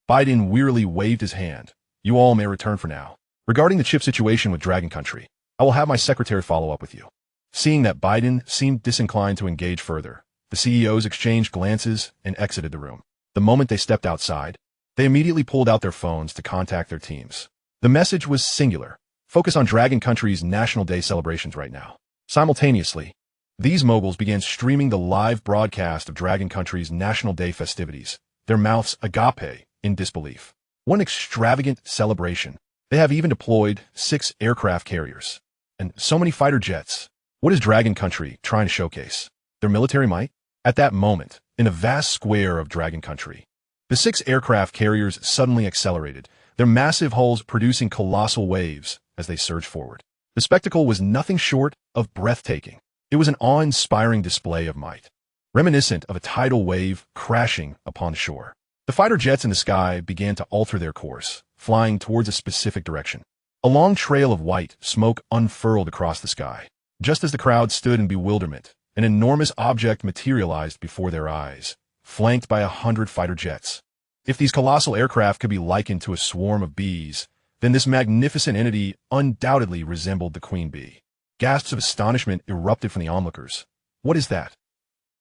Biden wearily waved his hand. "You all may return for now. Regarding the chip situation with Dragon Country, I will have my secretary follow up with you." Seeing that Biden seemed disinclined to engage further, the CEOs exchanged glances and exited the room. The moment they stepped outside, they immediately pulled out their phones to contact their teams. The message was singular. Focus on Dragon Country's National Day celebrations right now. Simultaneously, these moguls began streaming the live broadcast of Dragon Country's National Day festivities, their mouths agape in disbelief. What an extravagant celebration. They have even deployed 6 aircraft carriers and so many fighter jets. What is Dragon Country trying to showcase? Their military might? At that moment, in a vast square of Dragon Country, the 6 aircraft carriers suddenly accelerated, their massive hulls producing colossal waves as they surged forward. The spectacle was nothing short of breathtaking. It was an awe-inspiring display of might, reminiscent of a tidal wave crashing upon the shore. The fighter jets in the sky began to alter their course, flying towards a specific direction. A long trail of white smoke unfurled across the sky. Just as the crowd stood in bewilderment, an enormous object materialized before their eyes, flanked by 100 fighter jets. If these colossal aircraft could be likened to a swarm of bees, then this magnificent entity undoubtedly resembled the queen bee. Gasps of astonishment erupted from the onlookers. "What is that?"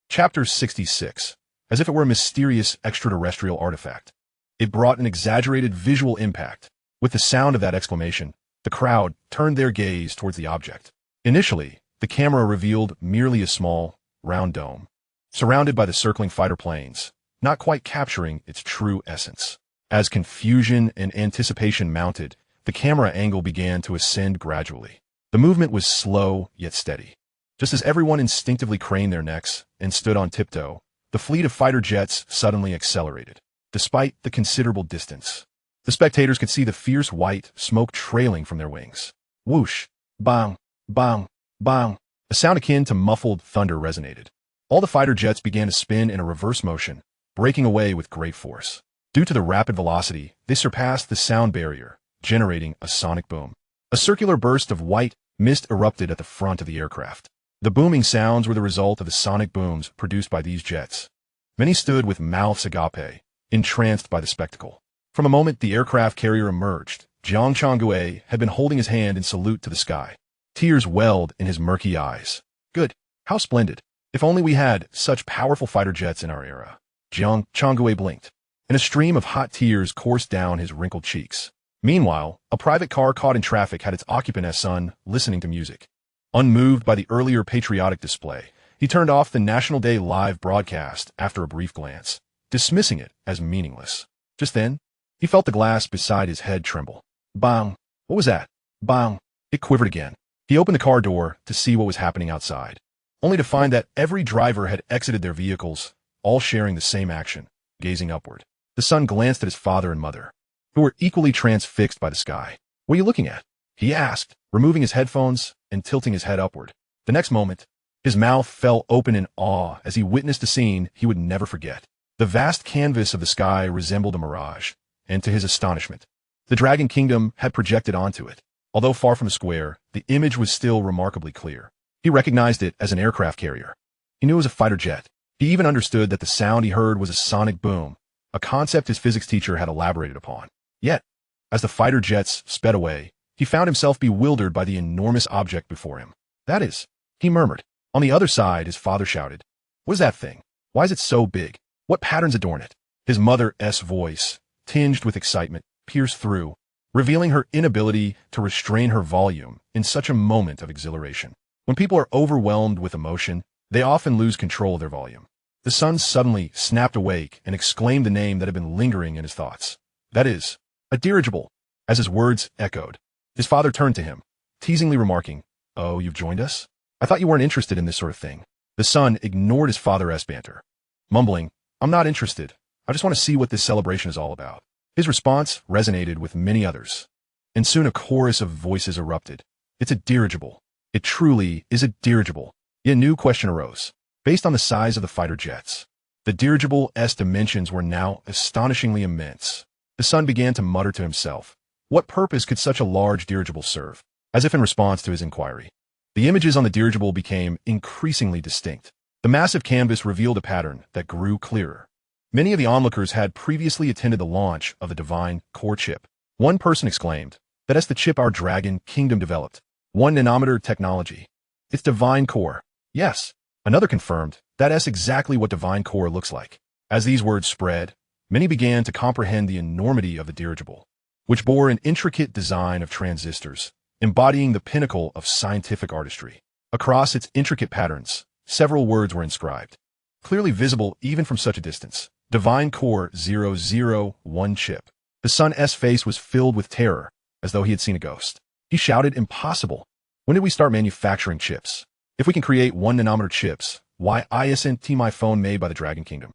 Chapter 66. As if it were a mysterious extraterrestrial artifact. It brought an exaggerated visual impact. With the sound of that exclamation, the crowd turned their gaze towards the object. Initially, the camera revealed merely a small, round dome, surrounded by the circling fighter planes, not quite capturing its true essence. As confusion and anticipation mounted, the camera angle began to ascend gradually. The movement was slow yet steady. Just as everyone instinctively craned their necks and stood on tiptoe, the fleet of fighter jets suddenly accelerated. Despite the considerable distance, the spectators could see the fierce white smoke trailing from their wings. Whoosh! Bang! Bang! Bang! A sound akin to muffled thunder resonated. All the fighter jets began to spin in a reverse motion, breaking away with great force. Due to the rapid velocity, they surpassed the sound barrier, generating a sonic boom. A circular burst of white mist erupted at the front of the aircraft. The booming sounds were the result of the sonic booms produced by these jets. Many stood with mouths agape, entranced by the spectacle. From the moment the aircraft carrier emerged, Jiang Changgue had been holding his hand in salute to the sky. Tears welled in his murky eyes. Good. How splendid. If only we had such powerful fighter jets in our era. Jiang Changgue blinked, and a stream of hot tears coursed down his wrinkled cheeks. Meanwhile, a private car caught in traffic had its occupant as son listening to music. Unmoved by the earlier patriotic display, he turned off the National Day live broadcast after a brief glance, dismissing it as meaningless. Just then, he felt the glass beside his head tremble. Bang! What was that? Bang! It quivered again. He opened the car door to see what was happening outside, only to find that every driver had exited their vehicles, all sharing the same action, gazing upward. The son glanced at his father and mother, who were equally transfixed by the sky. "What are you looking at?" he asked, removing his headphones and tilting his head upward. The next moment, his mouth fell open in awe as he witnessed a scene he would never forget. The vast canvas of the sky resembled a mirage, and to his astonishment, the Dragon Kingdom had projected onto it. Although far from a square, the image was still remarkably clear. He recognized it as an aircraft carrier. He knew it was a fighter jet. He even understood that the sound he heard was a sonic boom, a concept his physics teacher had elaborated upon. Yet, as the fighter jets sped away, he found himself bewildered by the enormous object before him. "That is," he murmured. On the other side, his father shouted, "What is that thing? Why is it so big? What patterns adorn it?" His mother's voice, tinged with excitement, pierced through, revealing her inability to restrain her volume in such a moment of exhilaration. When people are overwhelmed with emotion, they often lose control of their volume. The son suddenly snapped awake and exclaimed the name that had been lingering in his thoughts. "That is, a dirigible." As his words echoed, his father turned to him, teasingly remarking, "Oh, you've joined us? I thought you weren't interested in this sort of thing." The son ignored his father's banter, mumbling, "I'm not interested. I just want to see what this celebration is all about." His response resonated with many others, and soon a chorus of voices erupted. "It's a dirigible. It truly is a dirigible." Yet a new question arose. Based on the size of the fighter jets, the dirigible's dimensions were now astonishingly immense. The son began to mutter to himself, "What purpose could such a large dirigible serve?" As if in response to his inquiry, the images on the dirigible became increasingly distinct. The massive canvas revealed a pattern that grew clearer. Many of the onlookers had previously attended the launch of the Divine Core chip. One person exclaimed, "That's the chip our Dragon Kingdom developed. 1 nanometer technology. It's Divine Core." "Yes." Another confirmed, "That's exactly what Divine Core looks like." As these words spread, many began to comprehend the enormity of the dirigible, which bore an intricate design of transistors, embodying the pinnacle of scientific artistry. Across its intricate patterns, several words were inscribed, clearly visible even from such a distance. Divine Core 001 chip. The son's face was filled with terror, as though he had seen a ghost. He shouted, "Impossible! When did we start manufacturing chips? If we can create 1 nanometer chips, why isn't my phone made by the Dragon Kingdom?"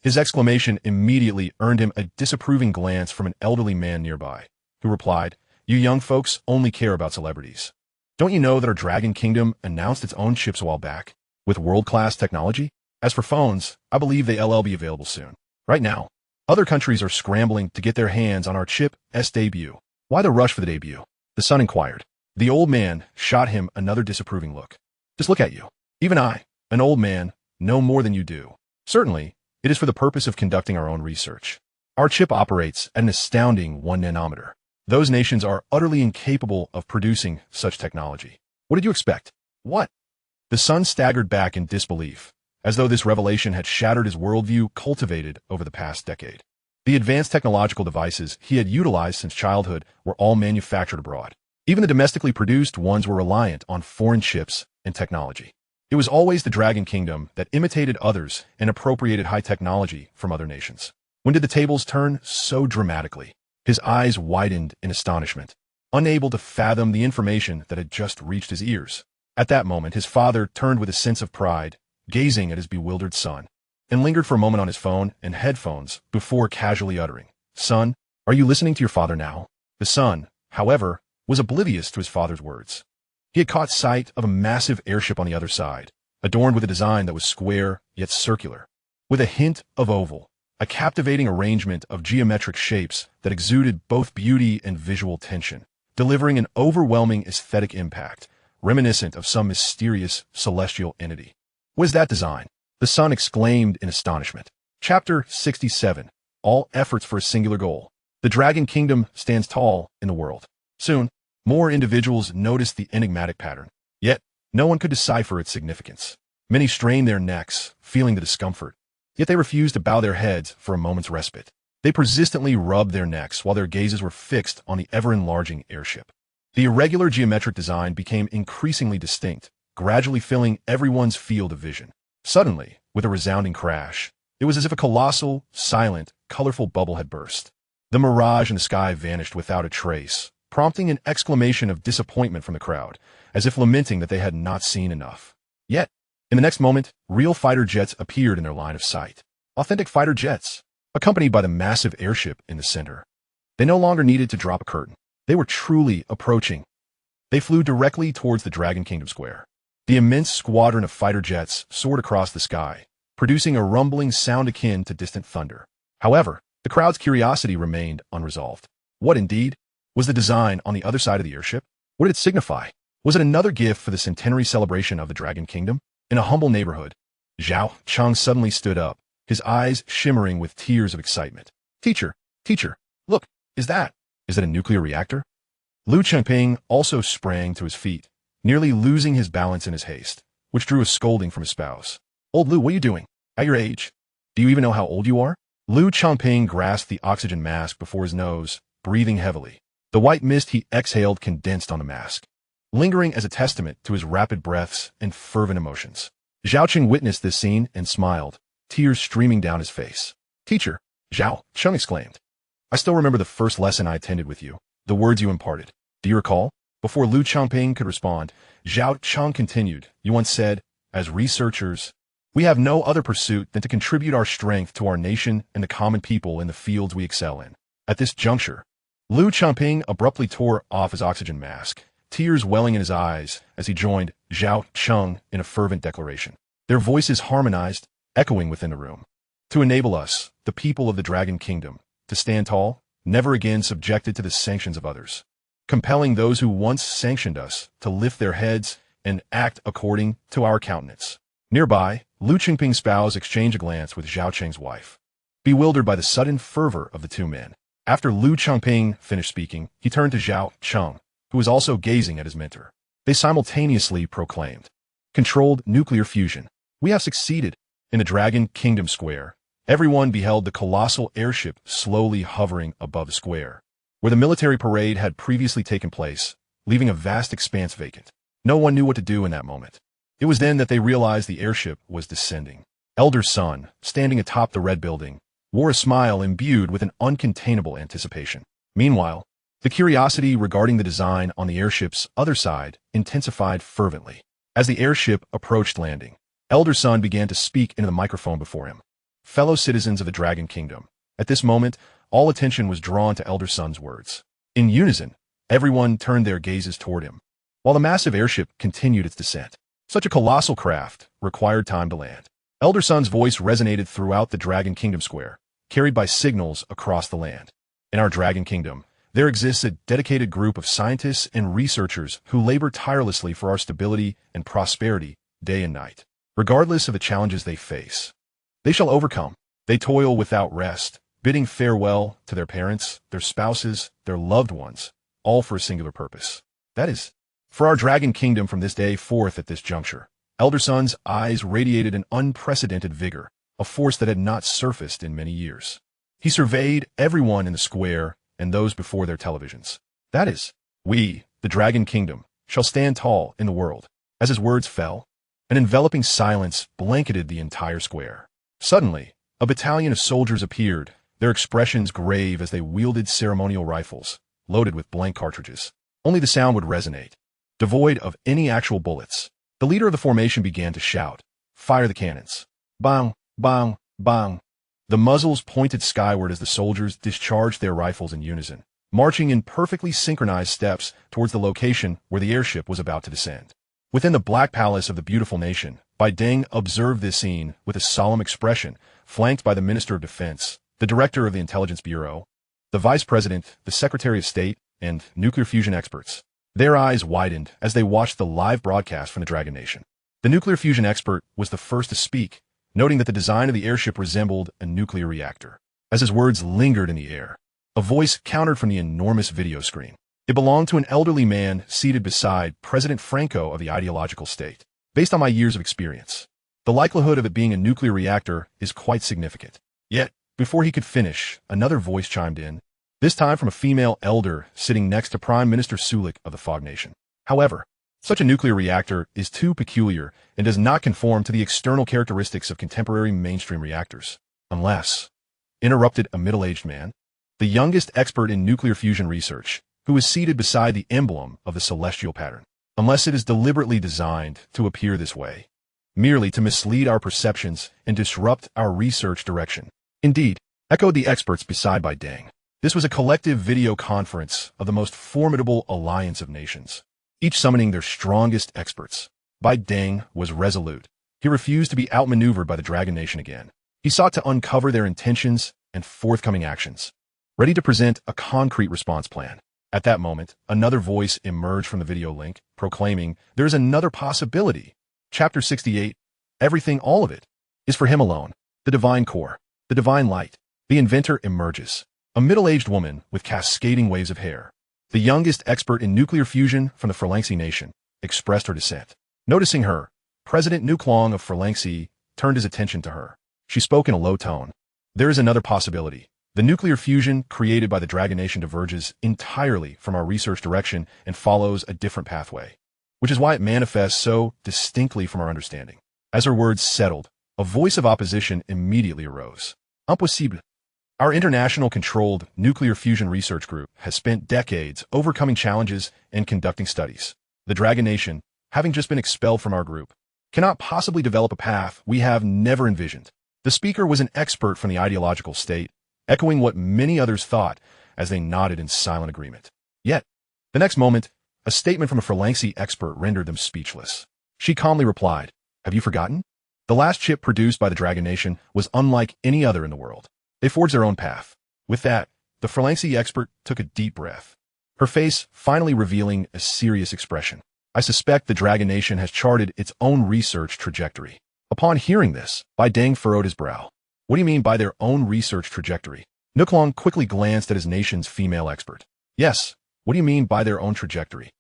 His exclamation immediately earned him a disapproving glance from an elderly man nearby, who replied, "You young folks only care about celebrities. Don't you know that our Dragon Kingdom announced its own chips a while back, with world-class technology? As for phones, I believe they'll be available soon. Right now, other countries are scrambling to get their hands on our chip's debut." "Why the rush for the debut?" the son inquired. The old man shot him another disapproving look. "Just look at you. Even I, an old man, know more than you do. Certainly, it is for the purpose of conducting our own research. Our chip operates at an astounding 1 nanometer. Those nations are utterly incapable of producing such technology. What did you expect?" "What?" The son staggered back in disbelief, as though this revelation had shattered his worldview cultivated over the past decade. The advanced technological devices he had utilized since childhood were all manufactured abroad. Even the domestically produced ones were reliant on foreign chips and technology. It was always the Dragon Kingdom that imitated others and appropriated high technology from other nations. When did the tables turn so dramatically? His eyes widened in astonishment, unable to fathom the information that had just reached his ears. At that moment, his father turned with a sense of pride, gazing at his bewildered son, and lingered for a moment on his phone and headphones before casually uttering, "Son, are you listening to your father now?" The son, however, was oblivious to his father's words. He had caught sight of a massive airship on the other side, adorned with a design that was square yet circular, with a hint of oval, a captivating arrangement of geometric shapes that exuded both beauty and visual tension, delivering an overwhelming aesthetic impact, reminiscent of some mysterious celestial entity. "What is that design?" the son exclaimed in astonishment. Chapter 67. All efforts for a singular goal. The Dragon Kingdom stands tall in the world. Soon, more individuals noticed the enigmatic pattern, yet no one could decipher its significance. Many strained their necks, feeling the discomfort, yet they refused to bow their heads for a moment's respite. They persistently rubbed their necks while their gazes were fixed on the ever-enlarging airship. The irregular geometric design became increasingly distinct, gradually filling everyone's field of vision. Suddenly, with a resounding crash, it was as if a colossal, silent, colorful bubble had burst. The mirage in the sky vanished without a trace, prompting an exclamation of disappointment from the crowd, as if lamenting that they had not seen enough. Yet, in the next moment, real fighter jets appeared in their line of sight. Authentic fighter jets, accompanied by the massive airship in the center. They no longer needed to drop a curtain. They were truly approaching. They flew directly towards the Dragon Kingdom Square. The immense squadron of fighter jets soared across the sky, producing a rumbling sound akin to distant thunder. However, the crowd's curiosity remained unresolved. What indeed? Was the design on the other side of the airship? What did it signify? Was it another gift for the centenary celebration of the Dragon Kingdom? In a humble neighborhood, Zhao Cheng suddenly stood up, his eyes shimmering with tears of excitement. Teacher, look, is that a nuclear reactor? Lu Chengping also sprang to his feet, nearly losing his balance in his haste, which drew a scolding from his spouse. Old Lu, what are you doing? At your age? Do you even know how old you are? Lu Chengping grasped the oxygen mask before his nose, breathing heavily. The white mist he exhaled condensed on the mask, lingering as a testament to his rapid breaths and fervent emotions. Zhao Cheng witnessed this scene and smiled, tears streaming down his face. Teacher, Zhao Cheng exclaimed. I still remember the first lesson I attended with you, the words you imparted. Do you recall? Before Lu Chengping could respond, Zhao Cheng continued, you once said, as researchers, we have no other pursuit than to contribute our strength to our nation and the common people in the fields we excel in. At this juncture, Lu Chengping abruptly tore off his oxygen mask, tears welling in his eyes as he joined Zhao Cheng in a fervent declaration. Their voices harmonized, echoing within the room. To enable us, the people of the Dragon Kingdom, to stand tall, never again subjected to the sanctions of others, compelling those who once sanctioned us to lift their heads and act according to our countenance. Nearby, Lu Chengping's spouse exchanged a glance with Zhao Cheng's wife, bewildered by the sudden fervor of the two men. After Lu Chengping finished speaking, he turned to Zhao Cheng, who was also gazing at his mentor. They simultaneously proclaimed, Controlled nuclear fusion. We have succeeded. In the Dragon Kingdom Square, everyone beheld the colossal airship slowly hovering above the square, where the military parade had previously taken place, leaving a vast expanse vacant. No one knew what to do in that moment. It was then that they realized the airship was descending. Elder Sun, standing atop the red building, wore a smile imbued with an uncontainable anticipation. Meanwhile, the curiosity regarding the design on the airship's other side intensified fervently. As the airship approached landing, Elder Sun began to speak into the microphone before him. Fellow citizens of the Dragon Kingdom, at this moment, all attention was drawn to Elder Sun's words. In unison, everyone turned their gazes toward him, while the massive airship continued its descent. Such a colossal craft required time to land. Elder Sun's voice resonated throughout the Dragon Kingdom Square, carried by signals across the land. In our Dragon Kingdom, there exists a dedicated group of scientists and researchers who labor tirelessly for our stability and prosperity day and night. Regardless of the challenges they face, they shall overcome. They toil without rest, bidding farewell to their parents, their spouses, their loved ones, all for a singular purpose. That is, for our Dragon Kingdom from this day forth at this juncture. Elder Sun's eyes radiated an unprecedented vigor, a force that had not surfaced in many years. He surveyed everyone in the square and those before their televisions. That is, we, the Dragon Kingdom, shall stand tall in the world. As his words fell, an enveloping silence blanketed the entire square. Suddenly, a battalion of soldiers appeared, their expressions grave as they wielded ceremonial rifles, loaded with blank cartridges. Only the sound would resonate, devoid of any actual bullets. The leader of the formation began to shout, "Fire the cannons!" Bang, bang, bang. The muzzles pointed skyward as the soldiers discharged their rifles in unison, marching in perfectly synchronized steps towards the location where the airship was about to descend. Within the Black Palace of the beautiful nation, Bai Deng observed this scene with a solemn expression, flanked by the Minister of Defense, the Director of the Intelligence Bureau, the Vice President, the Secretary of State, and nuclear fusion experts. Their eyes widened as they watched the live broadcast from the Dragon Nation. The nuclear fusion expert was the first to speak, noting that the design of the airship resembled a nuclear reactor. As his words lingered in the air, a voice countered from the enormous video screen. It belonged to an elderly man seated beside President Franco of the ideological state. Based on my years of experience, the likelihood of it being a nuclear reactor is quite significant. Yet, before he could finish, another voice chimed in, this time from a female elder sitting next to Prime Minister Sulik of the Fog Nation. However, such a nuclear reactor is too peculiar and does not conform to the external characteristics of contemporary mainstream reactors. Unless, interrupted a middle-aged man, the youngest expert in nuclear fusion research, who is seated beside the emblem of the celestial pattern. Unless it is deliberately designed to appear this way, merely to mislead our perceptions and disrupt our research direction. Indeed, echoed the experts beside Bai Deng. This was a collective video conference of the most formidable alliance of nations, each summoning their strongest experts. Bai Deng was resolute. He refused to be outmaneuvered by the Dragon Nation again. He sought to uncover their intentions and forthcoming actions, ready to present a concrete response plan. At that moment, another voice emerged from the video link, proclaiming, "There is another possibility. Chapter 68, everything, all of it, is for him alone. The divine core, the divine light." The inventor emerges, a middle-aged woman with cascading waves of hair. The youngest expert in nuclear fusion from the Phalanx nation expressed her dissent. Noticing her, President Nuklong of Phalanx turned his attention to her. She spoke in a low tone. "There is another possibility. The nuclear fusion created by the Dragon Nation diverges entirely from our research direction and follows a different pathway, which is why it manifests so distinctly from our understanding." As her words settled, a voice of opposition immediately arose. "Impossible. Our international controlled nuclear fusion research group has spent decades overcoming challenges and conducting studies. The Dragon Nation, having just been expelled from our group, cannot possibly develop a path we have never envisioned." The speaker was an expert from the ideological state, echoing what many others thought as they nodded in silent agreement. Yet, the next moment, a statement from a Phalanx expert rendered them speechless. She calmly replied, "Have you forgotten? The last chip produced by the Dragon Nation was unlike any other in the world. They forged their own path." With that, the Phalanx expert took a deep breath, her face finally revealing a serious expression. "I suspect the Dragon Nation has charted its own research trajectory." Upon hearing this, Bai Deng furrowed his brow. "What do you mean by their own research trajectory?" Nuklong quickly glanced at his nation's female expert. "Yes, what do you mean by their own trajectory?"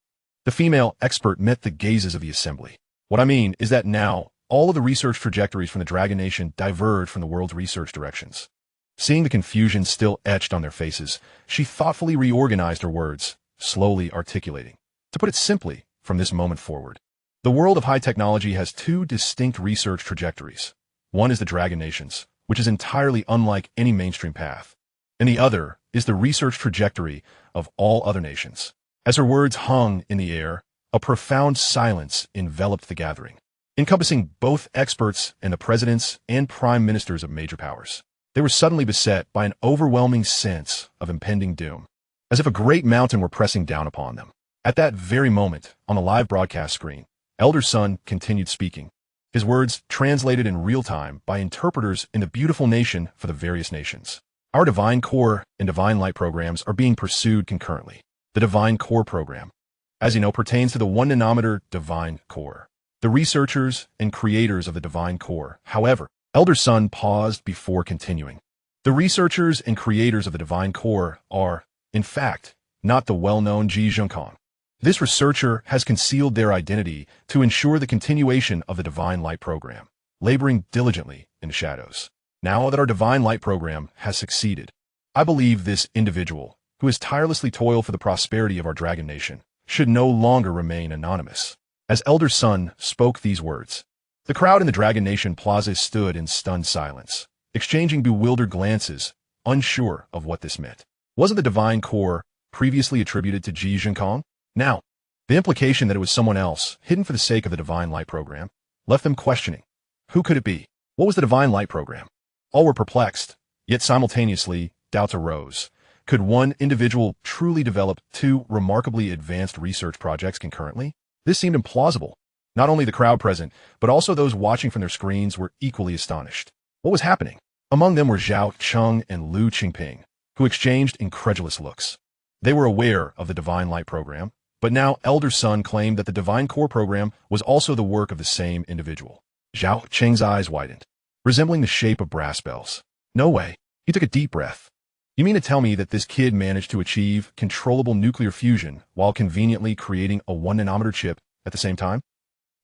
The female expert met the gazes of the assembly. "What I mean is that now, all of the research trajectories from the Dragon Nation diverge from the world's research directions." Seeing the confusion still etched on their faces, she thoughtfully reorganized her words, slowly articulating. "To put it simply, from this moment forward, the world of high technology has two distinct research trajectories. One is the Dragon Nation's, which is entirely unlike any mainstream path, and the other is the research trajectory of all other nations." As her words hung in the air, a profound silence enveloped the gathering, encompassing both experts and the presidents and prime ministers of major powers. They were suddenly beset by an overwhelming sense of impending doom, as if a great mountain were pressing down upon them. At that very moment, on the live broadcast screen, Elder Sun continued speaking, his words translated in real time by interpreters in the beautiful nation for the various nations. "Our Divine Core and Divine Light programs are being pursued concurrently. The Divine Core program, as you know, pertains to the 1 nanometer Divine Core. The researchers and creators of the Divine Core, however," Elder Sun paused before continuing, "the researchers and creators of the Divine Core are, in fact, not the well-known Ji Zhengkong. This researcher has concealed their identity to ensure the continuation of the Divine Light program, laboring diligently in the shadows. Now that our Divine Light program has succeeded, I believe this individual, who has tirelessly toiled for the prosperity of our Dragon Nation, should no longer remain anonymous." As Elder Sun spoke these words, the crowd in the Dragon Nation plaza stood in stunned silence, exchanging bewildered glances, unsure of what this meant. Wasn't the Divine Core previously attributed to Ji Zhengkong? Now, the implication that it was someone else, hidden for the sake of the Divine Light program, left them questioning. Who could it be? What was the Divine Light program? All were perplexed, yet simultaneously, doubts arose. Could one individual truly develop two remarkably advanced research projects concurrently? This seemed implausible. Not only the crowd present, but also those watching from their screens were equally astonished. What was happening? Among them were Zhao Cheng and Lu Qingping, who exchanged incredulous looks. They were aware of the Divine Light program, but now Elder Sun claimed that the Divine Core program was also the work of the same individual. Zhao Cheng's eyes widened, resembling the shape of brass bells. "No way." He took a deep breath. "You mean to tell me that this kid managed to achieve controllable nuclear fusion while conveniently creating a 1 nanometer chip at the same time?"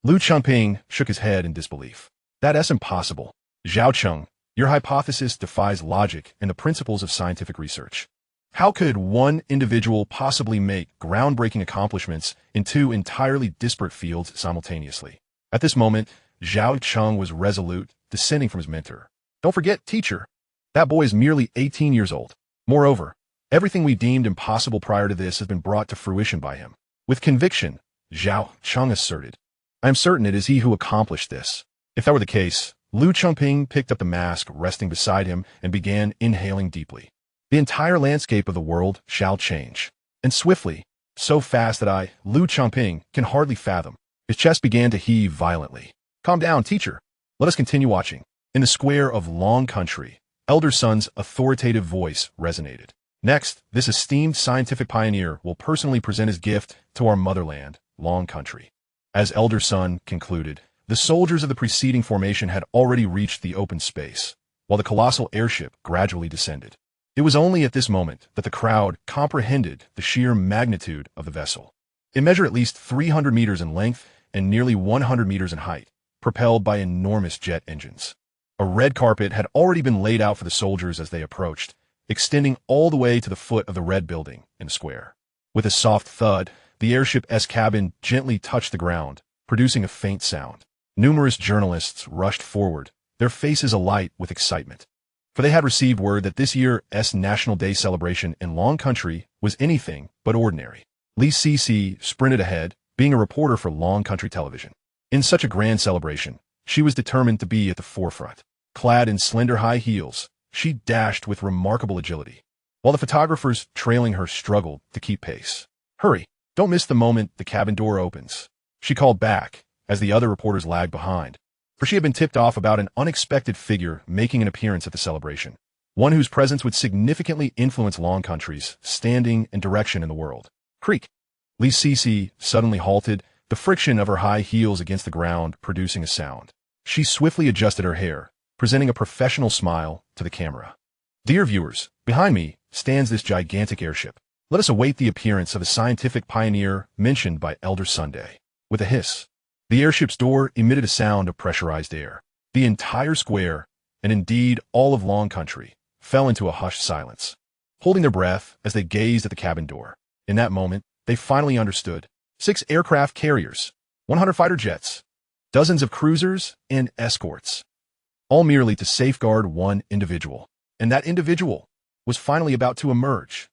Lu Qingping shook his head in disbelief. "That's impossible. Zhao Cheng, your hypothesis defies logic and the principles of scientific research. How could one individual possibly make groundbreaking accomplishments in two entirely disparate fields simultaneously?" At this moment, Zhao Cheng was resolute, descending from his mentor. "Don't forget, teacher, that boy is merely 18 years old. Moreover, everything we deemed impossible prior to this has been brought to fruition by him." With conviction, Zhao Cheng asserted, "I am certain it is he who accomplished this." If that were the case, Lu Qingping picked up the mask resting beside him and began inhaling deeply. "The entire landscape of the world shall change, and swiftly, so fast that Lu Qingping, can hardly fathom." His chest began to heave violently. "Calm down, teacher. Let us continue watching." In the square of Long Country, Elder Sun's authoritative voice resonated. Next, this esteemed scientific pioneer will personally present his gift to our motherland, Long Country. As Elder Sun concluded, the soldiers of the preceding formation had already reached the open space, while the colossal airship gradually descended. It was only at this moment that the crowd comprehended the sheer magnitude of the vessel. It measured at least 300 meters in length and nearly 100 meters in height, propelled by enormous jet engines. A red carpet had already been laid out for the soldiers as they approached, extending all the way to the foot of the red building in the square. With a soft thud, the airship's cabin gently touched the ground, producing a faint sound. Numerous journalists rushed forward, their faces alight with excitement. For they had received word that this year's National Day celebration in Long Country was anything but ordinary. Lee Cece sprinted ahead, being a reporter for Long Country Television. In such a grand celebration, she was determined to be at the forefront. Clad in slender high heels, she dashed with remarkable agility, while the photographers trailing her struggled to keep pace. "Hurry, don't miss the moment the cabin door opens," she called back as the other reporters lagged behind, for she had been tipped off about an unexpected figure making an appearance at the celebration, one whose presence would significantly influence Long Country's standing and direction in the world. Creak! Lee Cece suddenly halted, the friction of her high heels against the ground producing a sound. She swiftly adjusted her hair, presenting a professional smile to the camera. "Dear viewers, behind me stands this gigantic airship. Let us await the appearance of the scientific pioneer mentioned by Elder Sunday." With a hiss, the airship's door emitted a sound of pressurized air. The entire square, and indeed all of Long Country, fell into a hushed silence, holding their breath as they gazed at the cabin door. In that moment, they finally understood. 6 aircraft carriers, 100 fighter jets, dozens of cruisers, and escorts, all merely to safeguard one individual. And that individual was finally about to emerge.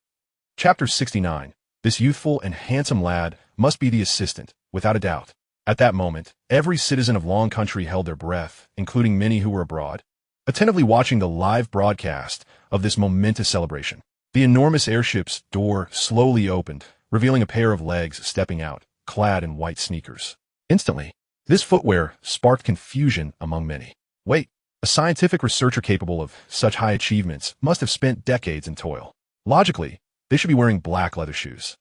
Chapter 69. This youthful and handsome lad must be the assistant, without a doubt. At that moment, every citizen of Long Country held their breath, including many who were abroad, attentively watching the live broadcast of this momentous celebration. The enormous airship's door slowly opened, revealing a pair of legs stepping out, clad in white sneakers. Instantly, this footwear sparked confusion among many. Wait, a scientific researcher capable of such high achievements must have spent decades in toil. Logically, they should be wearing black leather shoes.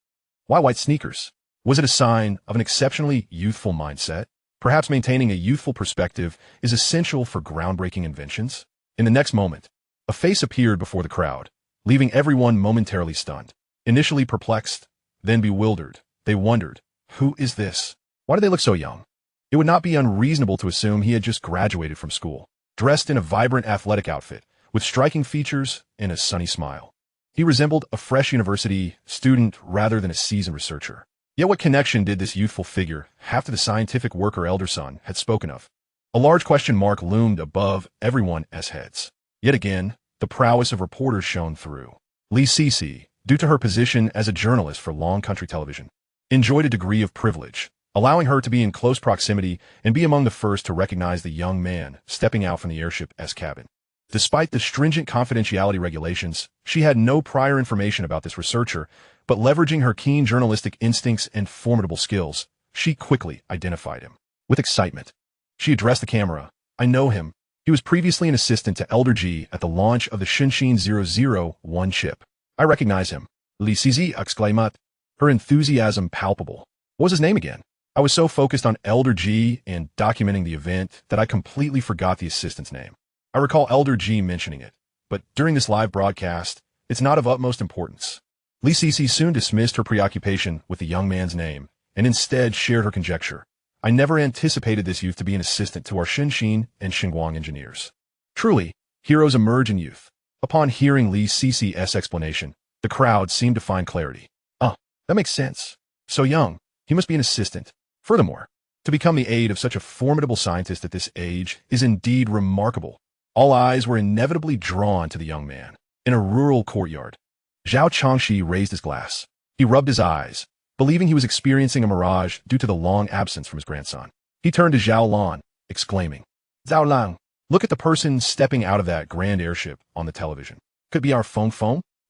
Why white sneakers? Was it a sign of an exceptionally youthful mindset? Perhaps maintaining a youthful perspective is essential for groundbreaking inventions? In the next moment, a face appeared before the crowd, leaving everyone momentarily stunned. Initially perplexed, then bewildered, they wondered, who is this? Why do they look so young? It would not be unreasonable to assume he had just graduated from school, dressed in a vibrant athletic outfit, with striking features and a sunny smile. He resembled a fresh university student rather than a seasoned researcher. Yet what connection did this youthful figure have to the scientific worker Elder Sun had spoken of? A large question mark loomed above everyone's heads. Yet again, the prowess of reporters shone through. Lee Cece, due to her position as a journalist for Long Country Television, enjoyed a degree of privilege, allowing her to be in close proximity and be among the first to recognize the young man stepping out from the airship's cabin. Despite the stringent confidentiality regulations, she had no prior information about this researcher, but leveraging her keen journalistic instincts and formidable skills, she quickly identified him. With excitement, she addressed the camera. "I know him. He was previously an assistant to Elder G at the launch of the Shinshin 001 chip. I recognize him." Lee Cece exclaimed, her enthusiasm palpable. "What was his name again?" I was so focused on Elder G and documenting the event that I completely forgot the assistant's name. I recall Elder G mentioning it, but during this live broadcast, it's not of utmost importance. Lee Cece soon dismissed her preoccupation with the young man's name, and instead shared her conjecture. "I never anticipated this youth to be an assistant to our Shinshin and Xinguang engineers." Truly, heroes emerge in youth. Upon hearing Lee Cece's explanation, the crowd seemed to find clarity. That makes sense. So young, he must be an assistant. Furthermore, to become the aide of such a formidable scientist at this age is indeed remarkable. All eyes were inevitably drawn to the young man. In a rural courtyard, Zhao Changxi raised his glass. He rubbed his eyes, believing he was experiencing a mirage due to the long absence from his grandson. He turned to Zhao Lan, exclaiming, "Zhao Lan, look at the person stepping out of that grand airship on the television. Could be our Feng.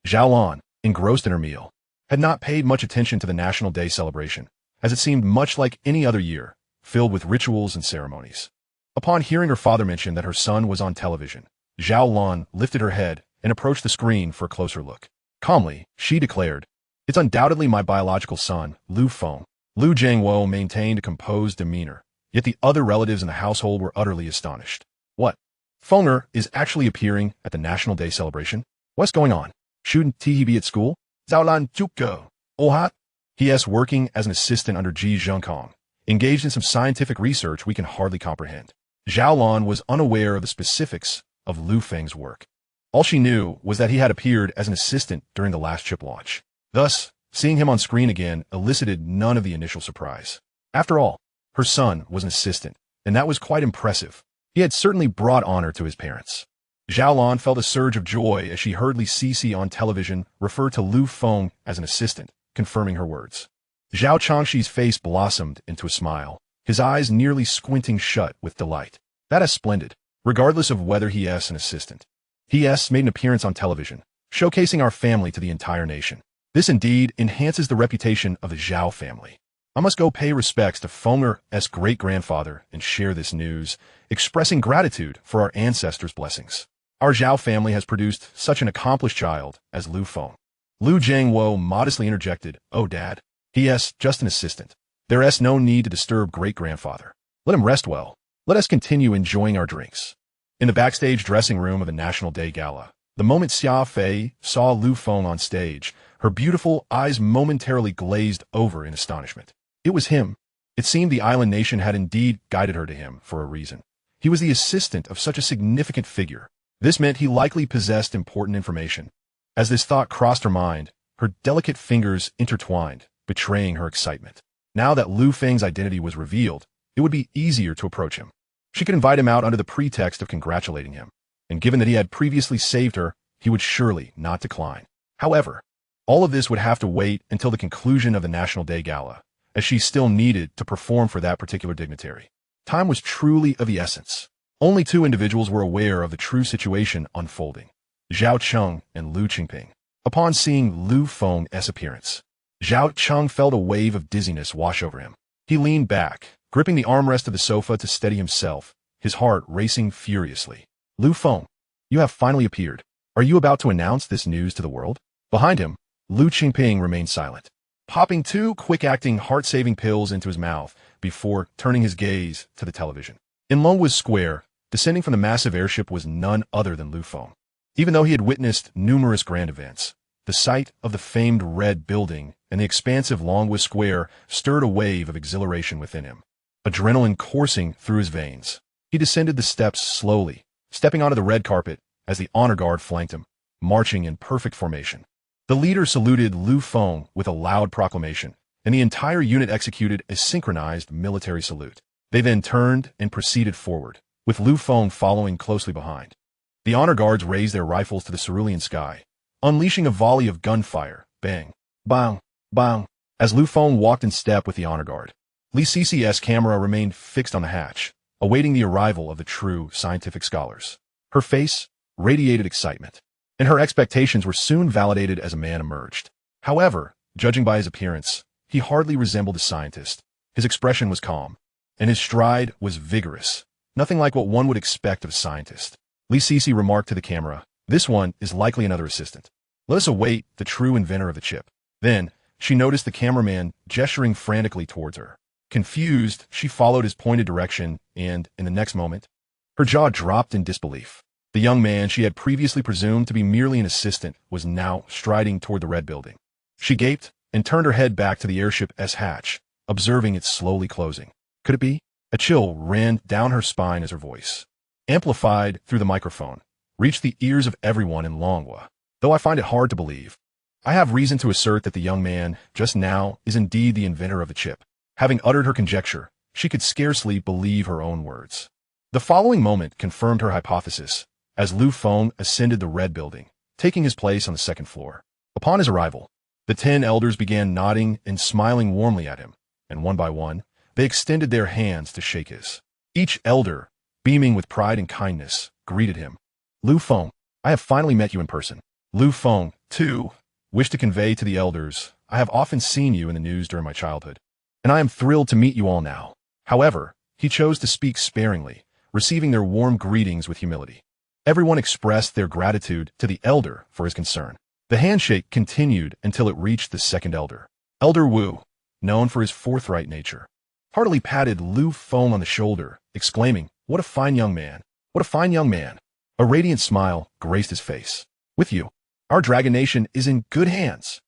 Zhao Lan, engrossed in her meal, had not paid much attention to the National Day celebration, as it seemed much like any other year, filled with rituals and ceremonies. Upon hearing her father mention that her son was on television, Zhao Lan lifted her head and approached the screen for a closer look. Calmly, she declared, "It's undoubtedly my biological son, Lu Feng." Lu Jiangwo maintained a composed demeanor, yet the other relatives in the household were utterly astonished. What? Fenger is actually appearing at the National Day celebration? What's going on? Shouldn't he be at school? Zhaolan Zhuge. Ohat? He is working as an assistant under Ji Zhengkong, engaged in some scientific research we can hardly comprehend. Zhao Lan was unaware of the specifics of Lu Feng's work. All she knew was that he had appeared as an assistant during the last chip launch. Thus, seeing him on screen again elicited none of the initial surprise. After all, her son was an assistant, and that was quite impressive. He had certainly brought honor to his parents. Zhao Lan felt a surge of joy as she heard Li Sisi on television refer to Lu Feng as an assistant, confirming her words. Zhao Changshi's face blossomed into a smile, his eyes nearly squinting shut with delight. That is splendid, regardless of whether he is an assistant. He has made an appearance on television, showcasing our family to the entire nation. This indeed enhances the reputation of the Zhao family. I must go pay respects to Fenger's great-grandfather and share this news, expressing gratitude for our ancestors' blessings. Our Zhao family has produced such an accomplished child as Lu Feng. Lu Jiangwo modestly interjected, "Oh, Dad, he is just an assistant. There is no need to disturb great-grandfather. Let him rest well. Let us continue enjoying our drinks." In the backstage dressing room of the National Day Gala, the moment Xia Fei saw Lu Feng on stage, her beautiful eyes momentarily glazed over in astonishment. It was him. It seemed the island nation had indeed guided her to him for a reason. He was the assistant of such a significant figure. This meant he likely possessed important information. As this thought crossed her mind, her delicate fingers intertwined, betraying her excitement. Now that Lu Feng's identity was revealed, it would be easier to approach him. She could invite him out under the pretext of congratulating him, and given that he had previously saved her, he would surely not decline. However, all of this would have to wait until the conclusion of the National Day Gala, as she still needed to perform for that particular dignitary. Time was truly of the essence. Only two individuals were aware of the true situation unfolding: Zhao Cheng and Lu Qingping. Upon seeing Lu Feng's appearance, Zhao Cheng felt a wave of dizziness wash over him. He leaned back, gripping the armrest of the sofa to steady himself, his heart racing furiously. "Lu Feng, you have finally appeared. Are you about to announce this news to the world?" Behind him, Lu Qingping remained silent, popping two quick-acting, heart-saving pills into his mouth before turning his gaze to the television. In Longwood Square, descending from the massive airship was none other than Lu Feng. Even though he had witnessed numerous grand events, the sight of the famed red building and the expansive Longwood Square stirred a wave of exhilaration within him, adrenaline coursing through his veins. He descended the steps slowly, stepping onto the red carpet as the honor guard flanked him, marching in perfect formation. The leader saluted Lu Feng with a loud proclamation, and the entire unit executed a synchronized military salute. They then turned and proceeded forward, with Lu Feng following closely behind. The honor guards raised their rifles to the cerulean sky, unleashing a volley of gunfire, bang, bang, bang, as Lu Feng walked in step with the honor guard. Li Sisi's camera remained fixed on the hatch, awaiting the arrival of the true scientific scholars. Her face radiated excitement, and her expectations were soon validated as a man emerged. However, judging by his appearance, he hardly resembled a scientist. His expression was calm, and his stride was vigorous, nothing like what one would expect of a scientist. Li Sisi remarked to the camera, "This one is likely another assistant. Let us await the true inventor of the chip." Then, she noticed the cameraman gesturing frantically towards her. Confused, she followed his pointed direction, and, in the next moment, her jaw dropped in disbelief. The young man she had previously presumed to be merely an assistant was now striding toward the red building. She gaped and turned her head back to the airship's hatch, observing it slowly closing. Could it be? A chill ran down her spine as her voice, amplified through the microphone, reached the ears of everyone in Longwa. "Though I find it hard to believe, I have reason to assert that the young man just now is indeed the inventor of the chip." Having uttered her conjecture, she could scarcely believe her own words. The following moment confirmed her hypothesis, as Lu Feng ascended the red building, taking his place on the second floor. Upon his arrival, the 10 elders began nodding and smiling warmly at him, and one by one, they extended their hands to shake his. Each elder, beaming with pride and kindness, greeted him. "Lu Feng, I have finally met you in person." Lu Feng, too, wished to convey to the elders, "I have often seen you in the news during my childhood, and I am thrilled to meet you all now." However, he chose to speak sparingly, receiving their warm greetings with humility. Everyone expressed their gratitude to the elder for his concern. The handshake continued until it reached the second elder. Elder Wu, known for his forthright nature, heartily patted Lu Feng on the shoulder, exclaiming, "What a fine young man! What a fine young man!" A radiant smile graced his face. "With you, our Dragon Nation is in good hands."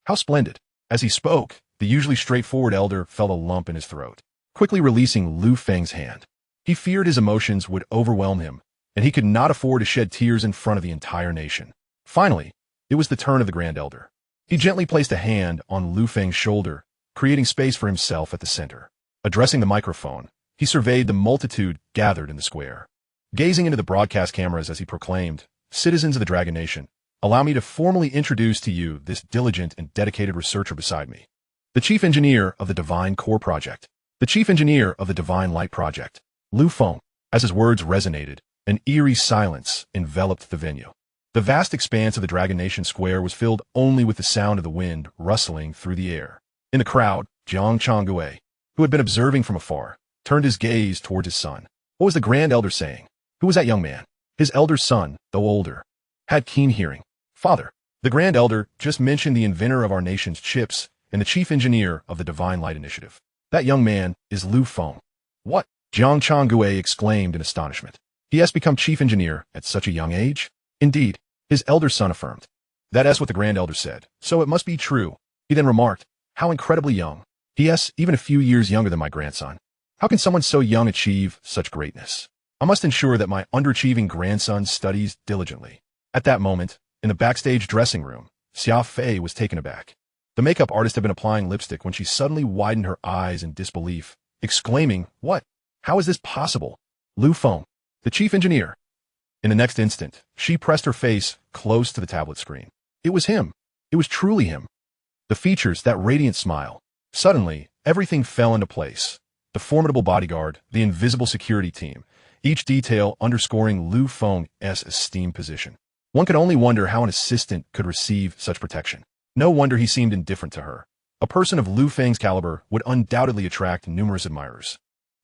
"How splendid!" As he spoke, the usually straightforward elder felt a lump in his throat, quickly releasing Lu Feng's hand. He feared his emotions would overwhelm him, and he could not afford to shed tears in front of the entire nation. Finally, it was the turn of the Grand Elder. He gently placed a hand on Lu Feng's shoulder, creating space for himself at the center. Addressing the microphone, he surveyed the multitude gathered in the square. Gazing into the broadcast cameras as he proclaimed, "Citizens of the Dragon Nation, allow me to formally introduce to you this diligent and dedicated researcher beside me. The Chief Engineer of the Divine Core Project. The Chief Engineer of the Divine Light Project, Lu Feng." As his words resonated, an eerie silence enveloped the venue. The vast expanse of the Dragon Nation Square was filled only with the sound of the wind rustling through the air. In the crowd, Jiang Changgue, who had been observing from afar, turned his gaze towards his son. What was the Grand Elder saying? Who was that young man? His elder son, though older, had keen hearing. "Father, the Grand Elder just mentioned the inventor of our nation's chips and the Chief Engineer of the Divine Light Initiative. That young man is Lu Feng." "What?" Jiang Changgue exclaimed in astonishment. "He has become Chief Engineer at such a young age?" "Indeed," his elder son affirmed. "That is what the Grand Elder said, so it must be true." He then remarked, "How incredibly young. Yes, even a few years younger than my grandson. How can someone so young achieve such greatness? I must ensure that my underachieving grandson studies diligently." At that moment, in the backstage dressing room, Xia Fei was taken aback. The makeup artist had been applying lipstick when she suddenly widened her eyes in disbelief, exclaiming, "What? How is this possible? Lu Feng, the Chief Engineer." In the next instant, she pressed her face close to the tablet screen. It was him. It was truly him. The features, that radiant smile. Suddenly, everything fell into place. The formidable bodyguard, the invisible security team, each detail underscoring Lu Feng's esteemed position. One could only wonder how an assistant could receive such protection. No wonder he seemed indifferent to her. A person of Lu Feng's caliber would undoubtedly attract numerous admirers,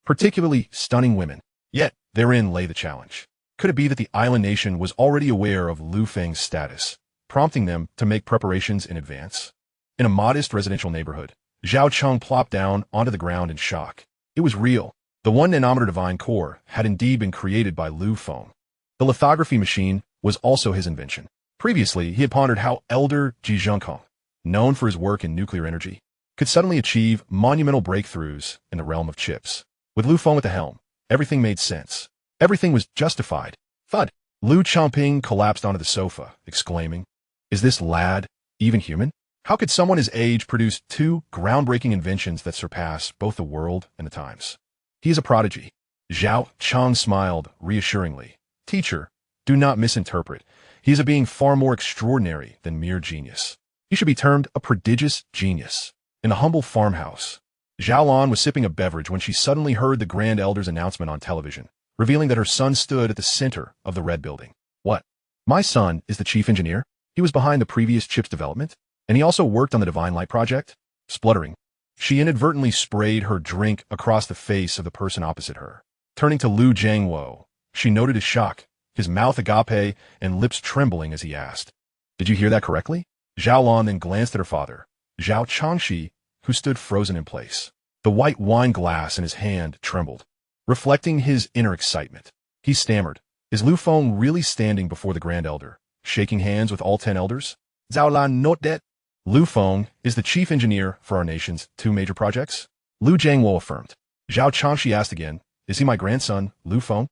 particularly stunning women. Yet, therein lay the challenge. Could it be that the island nation was already aware of Lu Feng's status, prompting them to make preparations in advance? In a modest residential neighborhood, Zhao Cheng plopped down onto the ground in shock. It was real. The 1 nanometer divine core had indeed been created by Lu Feng. The lithography machine was also his invention. Previously, he had pondered how Elder Ji Zhengkong, known for his work in nuclear energy, could suddenly achieve monumental breakthroughs in the realm of chips. With Lu Feng at the helm, everything made sense. Everything was justified. Thud! Lu Chongping collapsed onto the sofa, exclaiming, "Is this lad even human? How could someone his age produce two groundbreaking inventions that surpass both the world and the times? He is a prodigy." Zhao Chang smiled reassuringly. "Teacher, do not misinterpret. He is a being far more extraordinary than mere genius. He should be termed a prodigious genius." In a humble farmhouse, Zhao Lan was sipping a beverage when she suddenly heard the Grand Elder's announcement on television, revealing that her son stood at the center of the red building. "What? My son is the Chief Engineer? He was behind the previous chip's development? And he also worked on the Divine Light Project?" Spluttering, she inadvertently sprayed her drink across the face of the person opposite her. Turning to Lu Jiangwo, she noted his shock, his mouth agape and lips trembling as he asked, "Did you hear that correctly?" Zhao Lan then glanced at her father, Zhao Changxi, who stood frozen in place. The white wine glass in his hand trembled, reflecting his inner excitement. He stammered, "Is Lu Feng really standing before the Grand Elder, shaking hands with all 10 elders?" "Zhao Lan, note that Lu Feng is the chief engineer for our nation's 2 major projects," Lu Jiangwo affirmed. Zhao Changxi asked again, "Is he my grandson, Lu Feng?"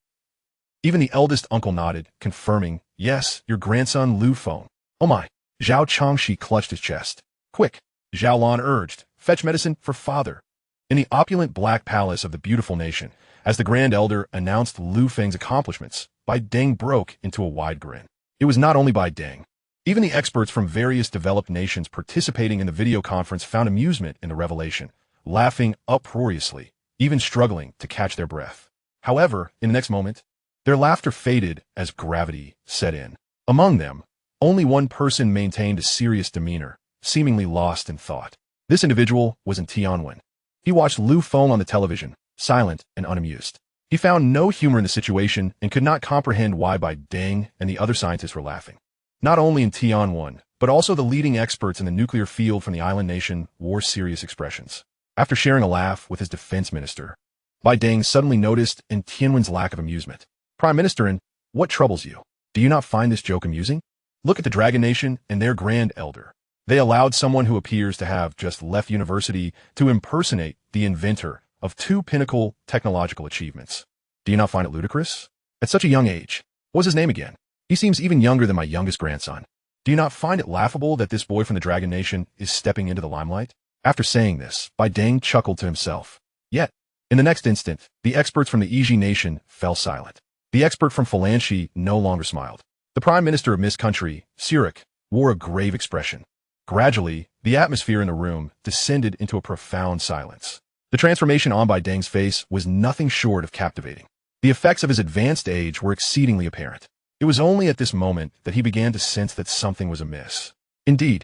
Even the eldest uncle nodded, confirming, "Yes, your grandson Lu Feng." "Oh my!" Zhao Changxi clutched his chest. "Quick!" Zhao Lan urged, "Fetch medicine for father." In the opulent black palace of the beautiful nation, as the Grand Elder announced Lu Feng's accomplishments, Bai Deng broke into a wide grin. It was not only Bai Deng. Even the experts from various developed nations participating in the video conference found amusement in the revelation, laughing uproariously, even struggling to catch their breath. However, in the next moment, their laughter faded as gravity set in. Among them, only one person maintained a serious demeanor, seemingly lost in thought. This individual was in Tianwen. He watched Lu Feng on the television, silent and unamused. He found no humor in the situation and could not comprehend why Bai Deng and the other scientists were laughing. Not only in Tianwen, but also the leading experts in the nuclear field from the island nation wore serious expressions. After sharing a laugh with his defense minister, Bai Deng suddenly noticed in Tianwen's lack of amusement. Prime Minister, and what troubles you? Do you not find this joke amusing? Look at the Dragon Nation and their Grand Elder. They allowed someone who appears to have just left university to impersonate the inventor of two pinnacle technological achievements. Do you not find it ludicrous? At such a young age. What was his name again? He seems even younger than my youngest grandson. Do you not find it laughable that this boy from the Dragon Nation is stepping into the limelight? After saying this, Bai Deng chuckled to himself. Yet, in the next instant, the experts from the Iji Nation fell silent. The expert from Falanchi no longer smiled. The Prime Minister of Miss Country, Sirik, wore a grave expression. Gradually, the atmosphere in the room descended into a profound silence. The transformation on Bai Deng's face was nothing short of captivating. The effects of his advanced age were exceedingly apparent. It was only at this moment that he began to sense that something was amiss. Indeed,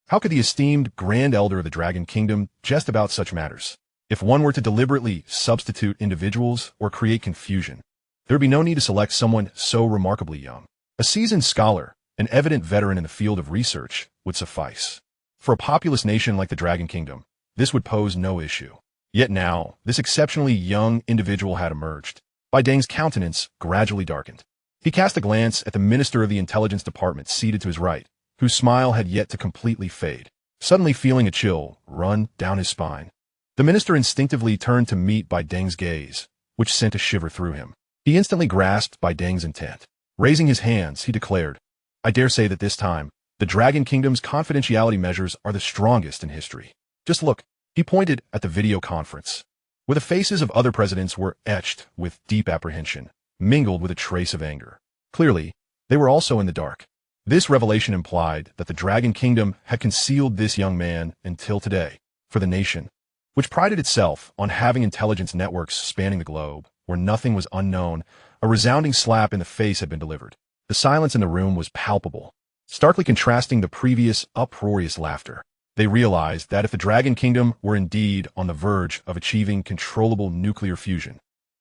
how could the esteemed Grand Elder of the Dragon Kingdom jest about such matters? If one were to deliberately substitute individuals or create confusion, there would be no need to select someone so remarkably young. A seasoned scholar, an evident veteran in the field of research, would suffice. For a populous nation like the Dragon Kingdom, this would pose no issue. Yet now, this exceptionally young individual had emerged. Bai Deng's countenance gradually darkened. He cast a glance at the Minister of the Intelligence Department seated to his right, whose smile had yet to completely fade. Suddenly feeling a chill run down his spine, the minister instinctively turned to meet Bai Deng's gaze, which sent a shiver through him. He instantly grasped Bai Deng's intent. Raising his hands, he declared, "I dare say that this time, the Dragon Kingdom's confidentiality measures are the strongest in history. Just look." He pointed at the video conference, where the faces of other presidents were etched with deep apprehension, mingled with a trace of anger. Clearly, they were also in the dark. This revelation implied that the Dragon Kingdom had concealed this young man until today. For the nation, which prided itself on having intelligence networks spanning the globe, where nothing was unknown, a resounding slap in the face had been delivered. The silence in the room was palpable, starkly contrasting the previous uproarious laughter. They realized that if the Dragon Kingdom were indeed on the verge of achieving controllable nuclear fusion,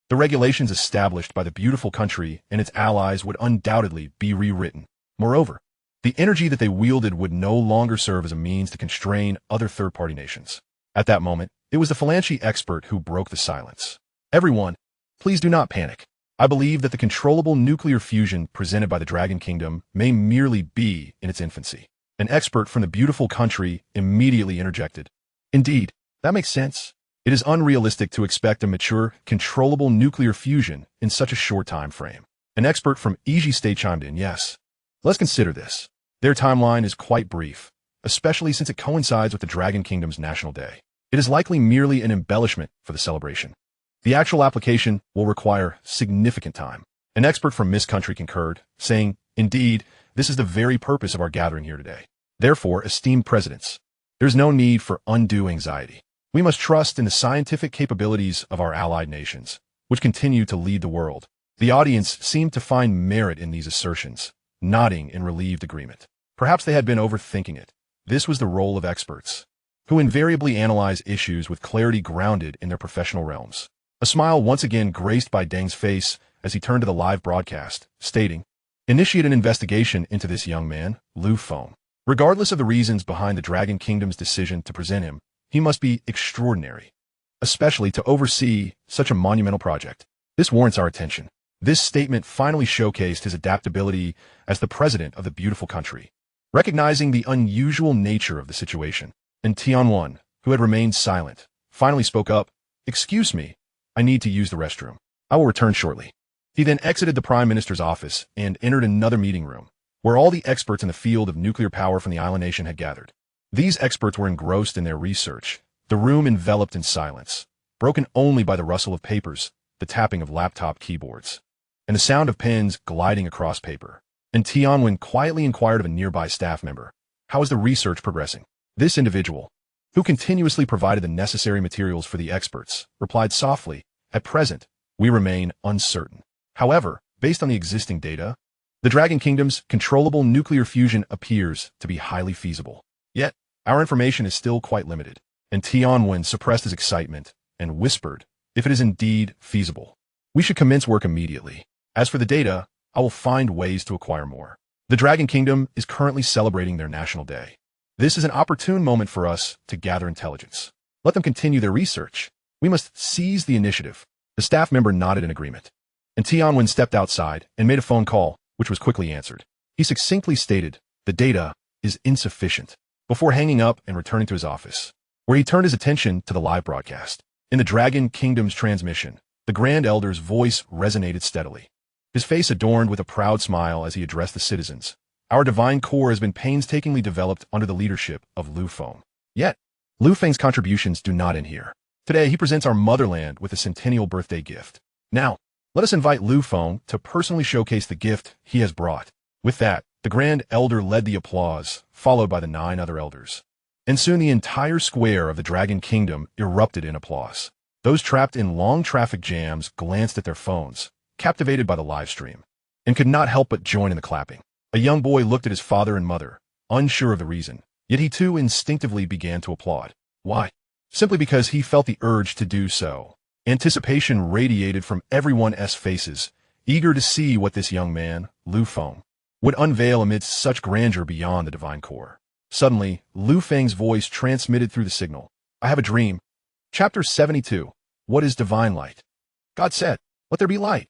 the regulations established by the beautiful country and its allies would undoubtedly be rewritten. Moreover, the energy that they wielded would no longer serve as a means to constrain other third-party nations. At that moment, it was the Falanchi expert who broke the silence. "Everyone, please do not panic. I believe that the controllable nuclear fusion presented by the Dragon Kingdom may merely be in its infancy." An expert from the beautiful country immediately interjected. "Indeed, that makes sense. It is unrealistic to expect a mature, controllable nuclear fusion in such a short time frame." An expert from Iji State chimed in, "Yes. Let's consider this. Their timeline is quite brief, especially since it coincides with the Dragon Kingdom's National Day. It is likely merely an embellishment for the celebration. The actual application will require significant time." An expert from Miss Country concurred, saying, "Indeed, this is the very purpose of our gathering here today. Therefore, esteemed presidents, there is no need for undue anxiety. We must trust in the scientific capabilities of our allied nations, which continue to lead the world." The audience seemed to find merit in these assertions, nodding in relieved agreement. Perhaps they had been overthinking it. This was the role of experts, who invariably analyze issues with clarity grounded in their professional realms. A smile once again graced Bai Deng's face as he turned to the live broadcast, stating, "Initiate an investigation into this young man, Feng. Regardless of the reasons behind the Dragon Kingdom's decision to present him, he must be extraordinary, especially to oversee such a monumental project. This warrants our attention." This statement finally showcased his adaptability as the president of the beautiful country. Recognizing the unusual nature of the situation, and Tianwen, who had remained silent, finally spoke up, "Excuse me, I need to use the restroom. I will return shortly." He then exited the Prime Minister's office and entered another meeting room, where all the experts in the field of nuclear power from the island nation had gathered. These experts were engrossed in their research, the room enveloped in silence, broken only by the rustle of papers, the tapping of laptop keyboards, and the sound of pens gliding across paper. And Tianwen quietly inquired of a nearby staff member, "How is the research progressing?" This individual, who continuously provided the necessary materials for the experts, replied softly, "At present, we remain uncertain. However, based on the existing data, the Dragon Kingdom's controllable nuclear fusion appears to be highly feasible. Yet, our information is still quite limited." And Tianwen suppressed his excitement and whispered, "If it is indeed feasible, we should commence work immediately. As for the data, I will find ways to acquire more." The Dragon Kingdom is currently celebrating their National Day. This is an opportune moment for us to gather intelligence. Let them continue their research. We must seize the initiative. The staff member nodded in agreement. And Tianwen stepped outside and made a phone call, which was quickly answered. He succinctly stated, "The data is insufficient," before hanging up and returning to his office, where he turned his attention to the live broadcast. In the Dragon Kingdom's transmission, the Grand Elder's voice resonated steadily, his face adorned with a proud smile as he addressed the citizens. "Our divine core has been painstakingly developed under the leadership of Lu Feng. Yet, Lu Feng's contributions do not end here. Today, he presents our motherland with a centennial birthday gift. Now, let us invite Lu Feng to personally showcase the gift he has brought." With that, the Grand Elder led the applause, followed by the 9 other elders. And soon the entire square of the Dragon Kingdom erupted in applause. Those trapped in long traffic jams glanced at their phones, captivated by the live stream, and could not help but join in the clapping. A young boy looked at his father and mother, unsure of the reason, yet he too instinctively began to applaud. Why? Simply because he felt the urge to do so. Anticipation radiated from everyone's faces, eager to see what this young man, Lu Feng, would unveil amidst such grandeur beyond the divine core. Suddenly, Lu Feng's voice transmitted through the signal. "I have a dream." Chapter 72. What is divine light? God said, "Let there be light."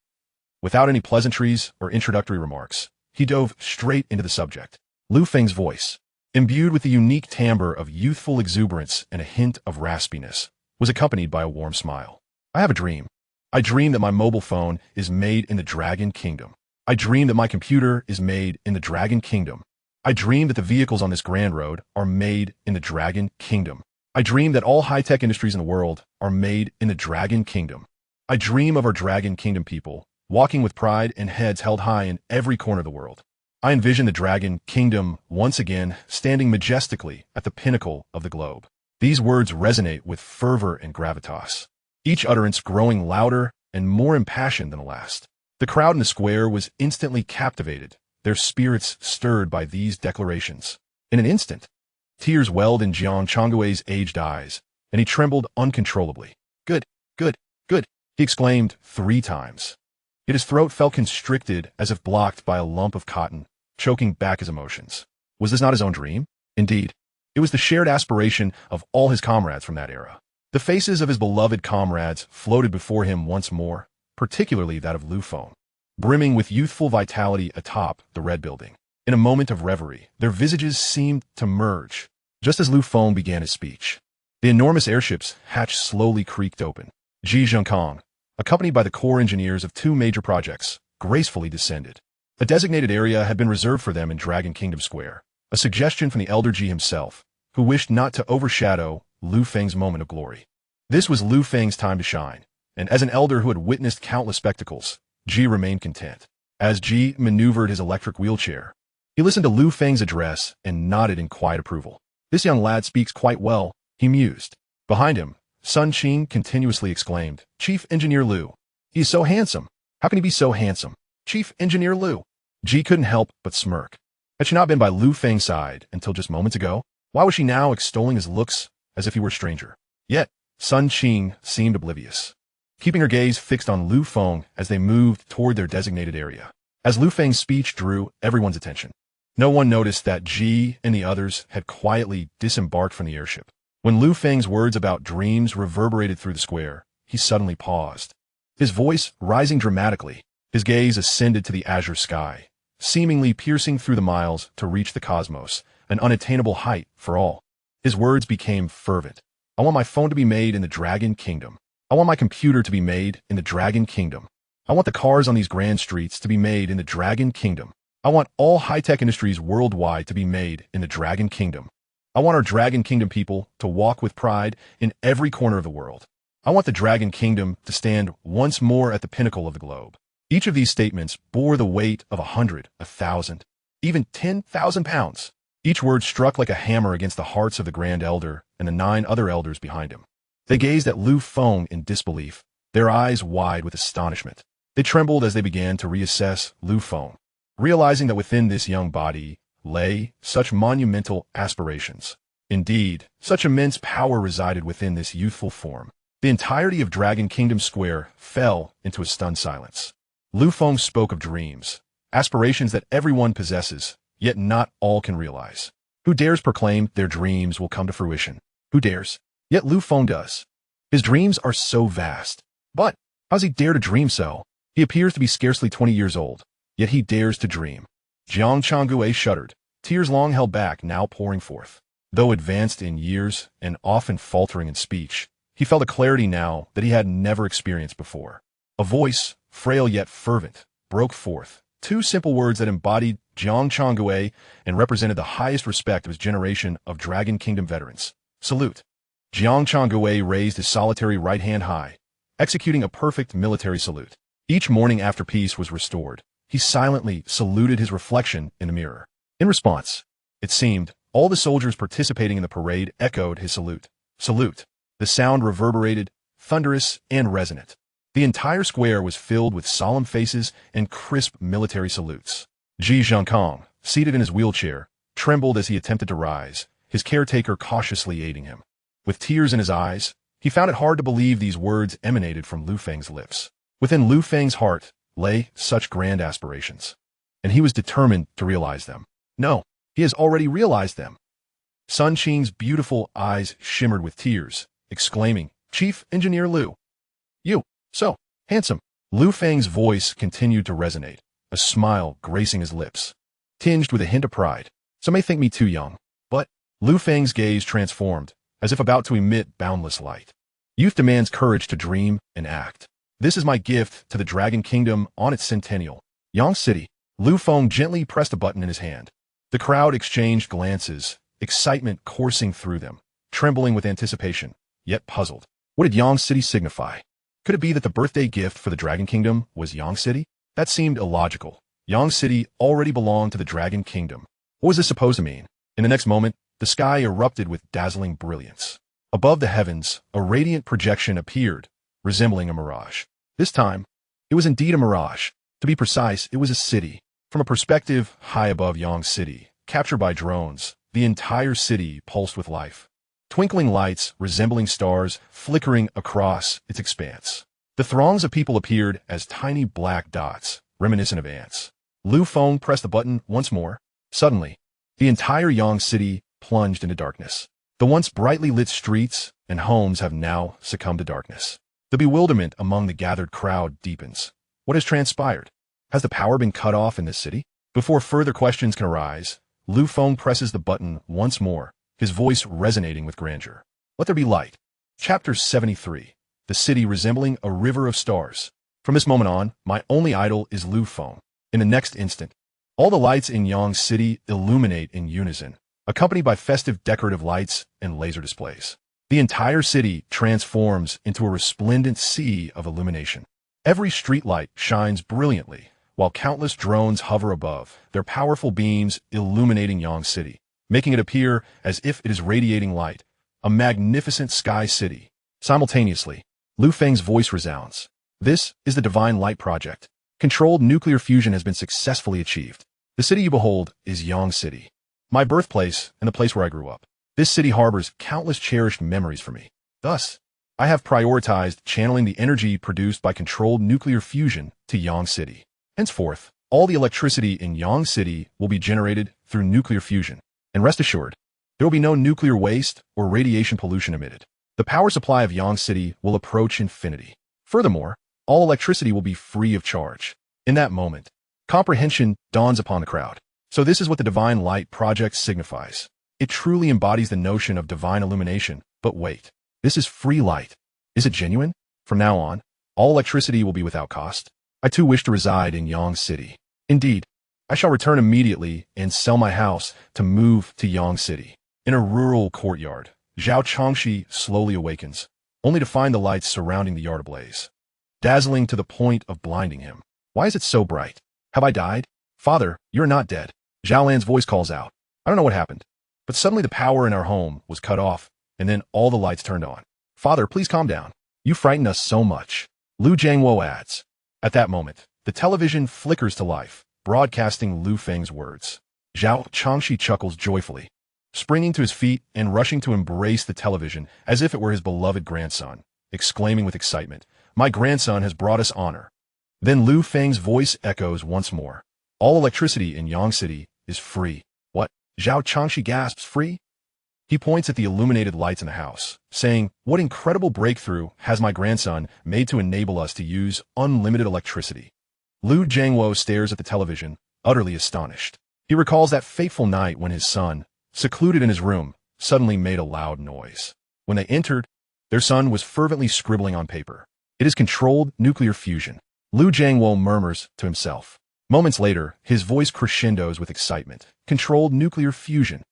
Without any pleasantries or introductory remarks, he dove straight into the subject. Lu Feng's voice, imbued with the unique timbre of youthful exuberance and a hint of raspiness, was accompanied by a warm smile. "I have a dream. I dream that my mobile phone is made in the Dragon Kingdom. I dream that my computer is made in the Dragon Kingdom. I dream that the vehicles on this grand road are made in the Dragon Kingdom. I dream that all high-tech industries in the world are made in the Dragon Kingdom. I dream of our Dragon Kingdom people, walking with pride and heads held high in every corner of the world. I envision the Dragon Kingdom once again standing majestically at the pinnacle of the globe." These words resonate with fervor and gravitas, each utterance growing louder and more impassioned than the last. The crowd in the square was instantly captivated, their spirits stirred by these declarations. In an instant, tears welled in Jiang Changgui's aged eyes, and he trembled uncontrollably. "Good, good, good," he exclaimed 3 times. Yet his throat felt constricted as if blocked by a lump of cotton, choking back his emotions. Was this not his own dream? Indeed, it was the shared aspiration of all his comrades from that era. The faces of his beloved comrades floated before him once more, particularly that of Lu Feng, brimming with youthful vitality atop the red building. In a moment of reverie, their visages seemed to merge. Just as Lu Feng began his speech, the enormous airships hatch slowly creaked open. Ji Zhengkong, accompanied by the core engineers of 2 major projects, gracefully descended. A designated area had been reserved for them in Dragon Kingdom Square, a suggestion from the Elder Ji himself, who wished not to overshadow Lu Feng's moment of glory. This was Lu Feng's time to shine, and as an elder who had witnessed countless spectacles, Ji remained content. As Ji maneuvered his electric wheelchair, he listened to Lu Feng's address and nodded in quiet approval. "This young lad speaks quite well," he mused. Behind him, Sun Qing continuously exclaimed, "Chief Engineer Lu. He is so handsome. How can he be so handsome? Chief Engineer Lu." Ji couldn't help but smirk. Had she not been by Lu Feng's side until just moments ago? Why was she now extolling his looks as if he were a stranger? Yet, Sun Qing seemed oblivious, keeping her gaze fixed on Lu Feng as they moved toward their designated area. As Lu Feng's speech drew everyone's attention, no one noticed that Ji and the others had quietly disembarked from the airship. When Lu Feng's words about dreams reverberated through the square, he suddenly paused. His voice rising dramatically, his gaze ascended to the azure sky, seemingly piercing through the miles to reach the cosmos, an unattainable height for all. His words became fervent. "I want my phone to be made in the Dragon Kingdom. I want my computer to be made in the Dragon Kingdom. I want the cars on these grand streets to be made in the Dragon Kingdom. I want all high-tech industries worldwide to be made in the Dragon Kingdom. I want our Dragon Kingdom people to walk with pride in every corner of the world. I want the Dragon Kingdom to stand once more at the pinnacle of the globe." Each of these statements bore the weight of 100, 1,000, even 10,000 pounds. Each word struck like a hammer against the hearts of the Grand Elder and the 9 other elders behind him. They gazed at Lu Feng in disbelief, their eyes wide with astonishment. They trembled as they began to reassess Lu Feng, realizing that within this young body lay such monumental aspirations. Indeed, such immense power resided within this youthful form. The entirety of Dragon Kingdom Square fell into a stunned silence. Lu Feng spoke of dreams, aspirations that everyone possesses, yet not all can realize. Who dares proclaim their dreams will come to fruition? Who dares? Yet Feng does. His dreams are so vast. But how does he dare to dream so? He appears to be scarcely 20 years old, yet he dares to dream. Jiang Changue shuddered, tears long held back now pouring forth. Though advanced in years and often faltering in speech, he felt a clarity now that he had never experienced before. A voice, frail yet fervent, broke forth. Two simple words that embodied Jiang Changue and represented the highest respect of his generation of Dragon Kingdom veterans. Salute. Jiang Changue raised his solitary right hand high, executing a perfect military salute. Each morning after peace was restored, he silently saluted his reflection in the mirror. In response, it seemed, all the soldiers participating in the parade echoed his salute. Salute. The sound reverberated, thunderous and resonant. The entire square was filled with solemn faces and crisp military salutes. Ji Zhengkong, seated in his wheelchair, trembled as he attempted to rise, his caretaker cautiously aiding him. With tears in his eyes, he found it hard to believe these words emanated from Feng's lips. Within Feng's heart lay such grand aspirations, and he was determined to realize them. No, he has already realized them. Sun Qing's beautiful eyes shimmered with tears, exclaiming, "Chief Engineer Liu, you, so handsome." Feng's voice continued to resonate, a smile gracing his lips, tinged with a hint of pride. Some may think me too young, but Feng's gaze transformed, as if about to emit boundless light. Youth demands courage to dream and act. This is my gift to the Dragon Kingdom on its centennial. Yang City. Feng gently pressed a button in his hand. The crowd exchanged glances, excitement coursing through them, trembling with anticipation, yet puzzled. What did Yang City signify? Could it be that the birthday gift for the Dragon Kingdom was Yang City? That seemed illogical. Yang City already belonged to the Dragon Kingdom. What was this supposed to mean? In the next moment, the sky erupted with dazzling brilliance. Above the heavens, a radiant projection appeared, resembling a mirage. This time, it was indeed a mirage. To be precise, it was a city. From a perspective high above Yang City, captured by drones, the entire city pulsed with life. Twinkling lights, resembling stars, flickering across its expanse. The throngs of people appeared as tiny black dots, reminiscent of ants. Feng pressed the button once more. Suddenly, the entire Yang City plunged into darkness. The once brightly lit streets and homes have now succumbed to darkness. The bewilderment among the gathered crowd deepens. What has transpired? Has the power been cut off in this city? Before further questions can arise, Feng presses the button once more, his voice resonating with grandeur. Let there be light. Chapter 73. The city resembling a river of stars. From this moment on, my only idol is Feng. In the next instant, all the lights in Yang City illuminate in unison, accompanied by festive decorative lights and laser displays. The entire city transforms into a resplendent sea of illumination. Every streetlight shines brilliantly, while countless drones hover above, their powerful beams illuminating Yang City, making it appear as if it is radiating light, a magnificent sky city. Simultaneously, Feng's voice resounds. This is the Divine Light Project. Controlled nuclear fusion has been successfully achieved. The city you behold is Yang City, my birthplace and the place where I grew up. This city harbors countless cherished memories for me. Thus, I have prioritized channeling the energy produced by controlled nuclear fusion to Yang City. Henceforth, all the electricity in Yang City will be generated through nuclear fusion. And rest assured, there will be no nuclear waste or radiation pollution emitted. The power supply of Yang City will approach infinity. Furthermore, all electricity will be free of charge. In that moment, comprehension dawns upon the crowd. So this is what the Divine Light Project signifies. It truly embodies the notion of divine illumination. But wait, this is free light. Is it genuine? From now on, all electricity will be without cost. I too wish to reside in Yang City. Indeed, I shall return immediately and sell my house to move to Yang City. In a rural courtyard, Zhao Changshi slowly awakens, only to find the lights surrounding the yard ablaze, dazzling to the point of blinding him. Why is it so bright? Have I died? Father, you're not dead. Zhao Lan's voice calls out. I don't know what happened, but suddenly the power in our home was cut off, and then all the lights turned on. Father, please calm down. You frighten us so much. Lu Jiangwo adds. At that moment, the television flickers to life, broadcasting Feng's words. Zhao Changshi chuckles joyfully, springing to his feet and rushing to embrace the television as if it were his beloved grandson, exclaiming with excitement, "My grandson has brought us honor." Then Feng's voice echoes once more. All electricity in Yang City is free. What? Zhao Changshi gasps, free? He points at the illuminated lights in the house, saying, what incredible breakthrough has my grandson made to enable us to use unlimited electricity? Lu Jiangwo stares at the television, utterly astonished. He recalls that fateful night when his son, secluded in his room, suddenly made a loud noise. When they entered, their son was fervently scribbling on paper. It is controlled nuclear fusion. Lu Jiangwo murmurs to himself. Moments later, his voice crescendos with excitement. Controlled nuclear fusion.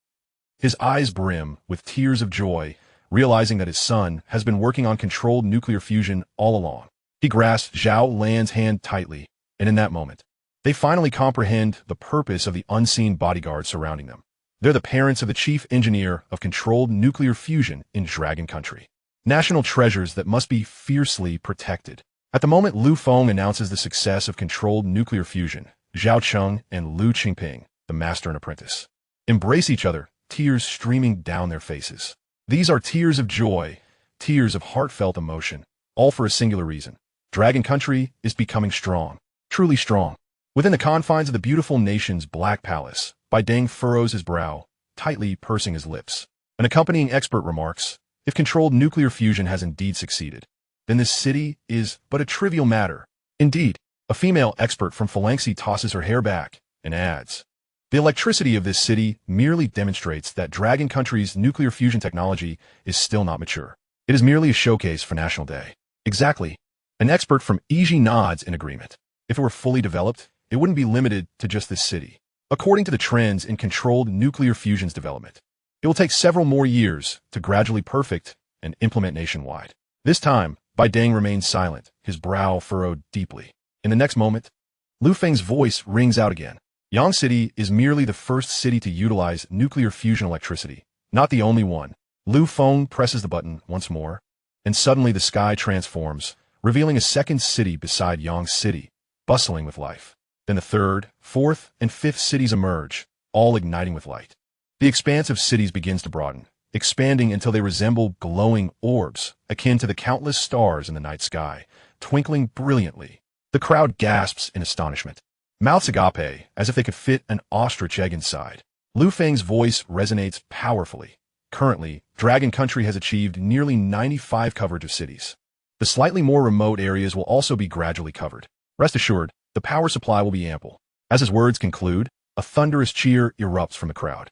His eyes brim with tears of joy, realizing that his son has been working on controlled nuclear fusion all along. He grasps Zhao Lan's hand tightly, and in that moment, they finally comprehend the purpose of the unseen bodyguard surrounding them. They're the parents of the chief engineer of controlled nuclear fusion in Dragon Country. National treasures that must be fiercely protected. At the moment Lu Feng announces the success of controlled nuclear fusion, Zhao Cheng and Lu Qingping, the master and apprentice, embrace each other, tears streaming down their faces. These are tears of joy, tears of heartfelt emotion, all for a singular reason. Dragon Country is becoming strong, truly strong. Within the confines of the beautiful nation's Black Palace, Bai Deng furrows his brow, tightly pursing his lips. An accompanying expert remarks, if controlled nuclear fusion has indeed succeeded, then this city is but a trivial matter. Indeed, a female expert from Phalanxi tosses her hair back and adds, the electricity of this city merely demonstrates that Dragon Country's nuclear fusion technology is still not mature. It is merely a showcase for National Day. Exactly. An expert from Iji nods in agreement. If it were fully developed, it wouldn't be limited to just this city. According to the trends in controlled nuclear fusion's development, it will take several more years to gradually perfect and implement nationwide. This time, Bai Deng remains silent, his brow furrowed deeply. In the next moment, Lu Feng's voice rings out again. Yang City is merely the first city to utilize nuclear fusion electricity, not the only one. Lu Feng presses the button once more, and suddenly the sky transforms, revealing a second city beside Yang City, bustling with life. Then the third, fourth, and fifth cities emerge, all igniting with light. The expanse of cities begins to broaden, expanding until they resemble glowing orbs, akin to the countless stars in the night sky, twinkling brilliantly. The crowd gasps in astonishment. Mouths agape, as if they could fit an ostrich egg inside. Lu Feng's voice resonates powerfully. Currently, Dragon Country has achieved nearly 95% coverage of cities. The slightly more remote areas will also be gradually covered. Rest assured, the power supply will be ample. As his words conclude, a thunderous cheer erupts from the crowd.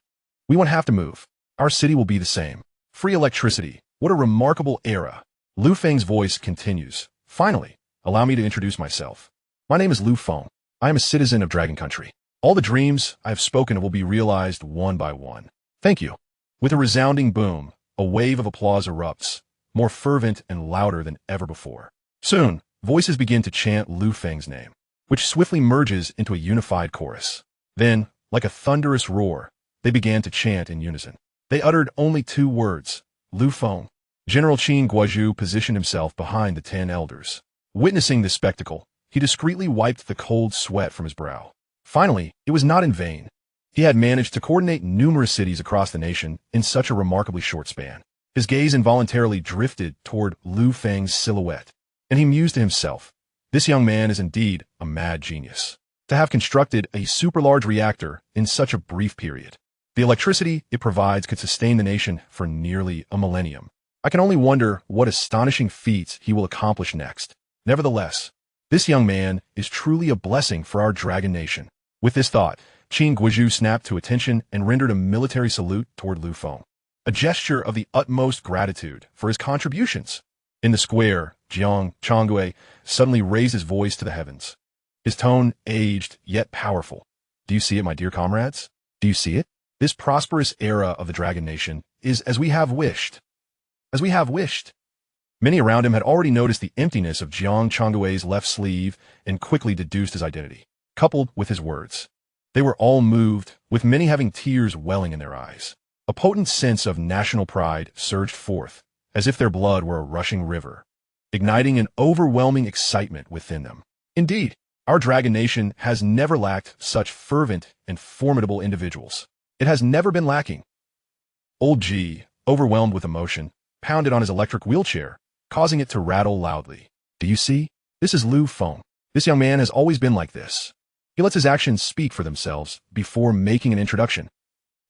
We won't have to move. Our city will be the same. Free electricity. What a remarkable era. Lu Feng's voice continues. Finally, allow me to introduce myself. My name is Lu Feng. I am a citizen of Dragon Country. All the dreams I have spoken of will be realized one by one. Thank you. With a resounding boom, a wave of applause erupts, more fervent and louder than ever before. Soon, voices begin to chant Lu Feng's name, which swiftly merges into a unified chorus. Then, like a thunderous roar, they began to chant in unison. They uttered only 2 words, Lu Feng. General Qin Guozhu positioned himself behind the 10 elders. Witnessing this spectacle, he discreetly wiped the cold sweat from his brow. Finally, it was not in vain. He had managed to coordinate numerous cities across the nation in such a remarkably short span. His gaze involuntarily drifted toward Lu Feng's silhouette, and he mused to himself, this young man is indeed a mad genius. To have constructed a super-large reactor in such a brief period. The electricity it provides could sustain the nation for nearly a millennium. I can only wonder what astonishing feats he will accomplish next. Nevertheless, this young man is truly a blessing for our dragon nation. With this thought, Qin Guozhu snapped to attention and rendered a military salute toward Lu Feng, a gesture of the utmost gratitude for his contributions. In the square, Jiang Changwei suddenly raised his voice to the heavens. His tone aged yet powerful. Do you see it, my dear comrades? Do you see it? This prosperous era of the Dragon Nation is as we have wished. As we have wished. Many around him had already noticed the emptiness of Jiang Changwei's left sleeve and quickly deduced his identity, coupled with his words. They were all moved, with many having tears welling in their eyes. A potent sense of national pride surged forth, as if their blood were a rushing river, igniting an overwhelming excitement within them. Indeed, our Dragon Nation has never lacked such fervent and formidable individuals. It has never been lacking. Old G, overwhelmed with emotion, pounded on his electric wheelchair, causing it to rattle loudly. Do you see? This is Lu Feng. This young man has always been like this. He lets his actions speak for themselves before making an introduction,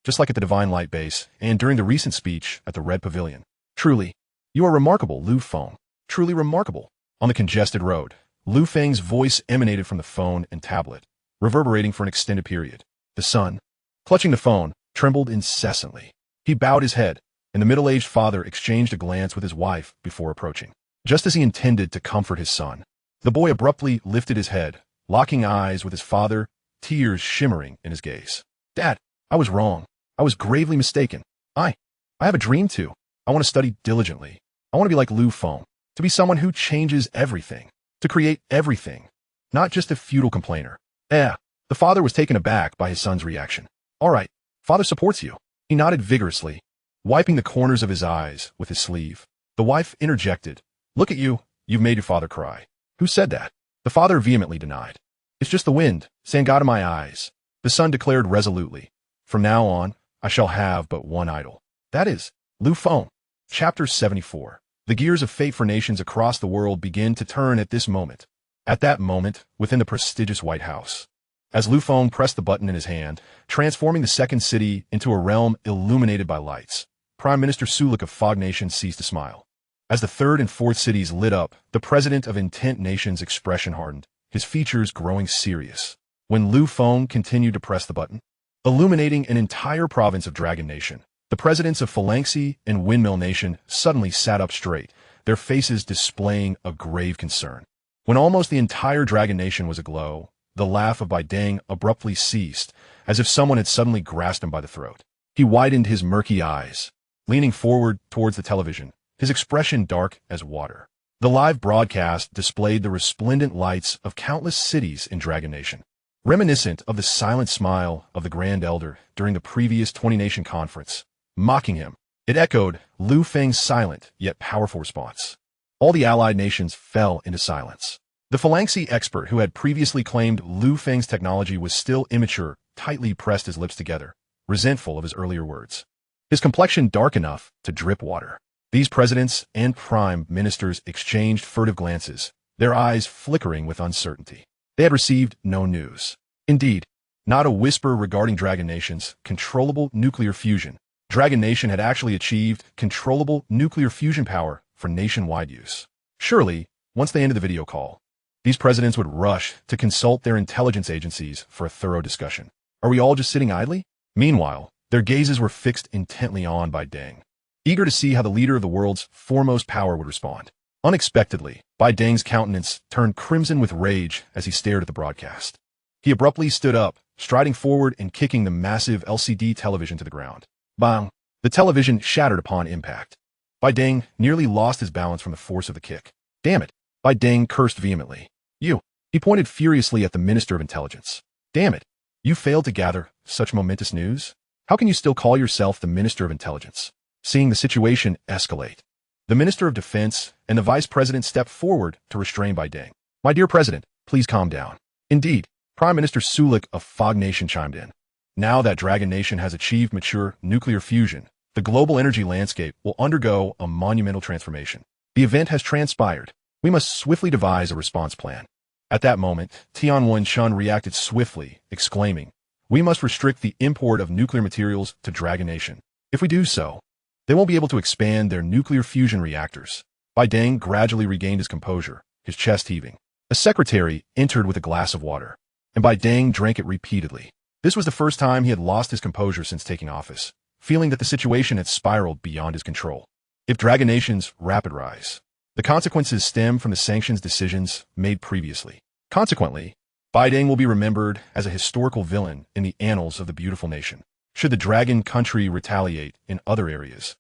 just like at the Divine Light Base and during the recent speech at the Red Pavilion. Truly, you are remarkable, Lu Feng. Truly remarkable. On the congested road, Lu Feng's voice emanated from the phone and tablet, reverberating for an extended period. The son, clutching the phone, trembled incessantly. He bowed his head, and the middle-aged father exchanged a glance with his wife before approaching. Just as he intended to comfort his son, the boy abruptly lifted his head, locking eyes with his father, tears shimmering in his gaze. Dad, I was wrong. I was gravely mistaken. I have a dream too. I want to study diligently. I want to be like Lu Feng, to be someone who changes everything, to create everything, not just a futile complainer. The father was taken aback by his son's reaction. All right, father supports you. He nodded vigorously, wiping the corners of his eyes with his sleeve. The wife interjected. Look at you, you've made your father cry. Who said that? The father vehemently denied. It's just the wind, Sangha in my eyes. The son declared resolutely. From now on, I shall have but one idol. That is, Lu Feng. Chapter 74. The gears of fate for nations across the world begin to turn at this moment. At that moment, within the prestigious White House, as Lu Feng pressed the button in his hand, transforming the second city into a realm illuminated by lights, Prime Minister Sulik of Fog Nation ceased to smile. As the third and fourth cities lit up, the president of Intent Nation's expression hardened, his features growing serious. When Lu Feng continued to press the button, illuminating an entire province of Dragon Nation, the presidents of Phalanxy and Windmill Nation suddenly sat up straight, their faces displaying a grave concern. When almost the entire Dragon Nation was aglow, the laugh of Bai Deng abruptly ceased, as if someone had suddenly grasped him by the throat. He widened his murky eyes, leaning forward towards the television, his expression dark as water. The live broadcast displayed the resplendent lights of countless cities in Dragon Nation, reminiscent of the silent smile of the Grand Elder during the previous 20-nation conference. Mocking him, it echoed Lu Feng's silent yet powerful response. All the allied nations fell into silence. The Phalanxy expert who had previously claimed Lu Feng's technology was still immature tightly pressed his lips together, resentful of his earlier words. His complexion dark enough to drip water. These presidents and prime ministers exchanged furtive glances, their eyes flickering with uncertainty. They had received no news. Indeed, not a whisper regarding Dragon Nation's controllable nuclear fusion. Dragon Nation had actually achieved controllable nuclear fusion power for nationwide use. Surely, once they ended the video call, these presidents would rush to consult their intelligence agencies for a thorough discussion. Are we all just sitting idly? Meanwhile, their gazes were fixed intently on Bai Deng, eager to see how the leader of the world's foremost power would respond. Unexpectedly, Bai Deng's countenance turned crimson with rage as he stared at the broadcast. He abruptly stood up, striding forward and kicking the massive LCD television to the ground. Bang! The television shattered upon impact. Bai Deng nearly lost his balance from the force of the kick. Damn it! Bai Deng cursed vehemently. You! He pointed furiously at the Minister of Intelligence. Damn it! You failed to gather such momentous news? How can you still call yourself the Minister of Intelligence? Seeing the situation escalate, the Minister of Defense and the Vice President stepped forward to restrain Bai Deng. My dear President, please calm down. Indeed, Prime Minister Sulik of Fog Nation chimed in. Now that Dragon Nation has achieved mature nuclear fusion, the global energy landscape will undergo a monumental transformation. The event has transpired. We must swiftly devise a response plan. At that moment, Tianwen Chun reacted swiftly, exclaiming, we must restrict the import of nuclear materials to Dragon Nation. If we do so, they won't be able to expand their nuclear fusion reactors. Bai Deng gradually regained his composure, his chest heaving. A secretary entered with a glass of water, and Bai Deng drank it repeatedly. This was the first time he had lost his composure since taking office, feeling that the situation had spiraled beyond his control. If Dragon Nation's rapid rise, the consequences stem from the sanctions decisions made previously. Consequently, Bai Deng will be remembered as a historical villain in the annals of the beautiful nation. Should the Dragon country retaliate in other areas,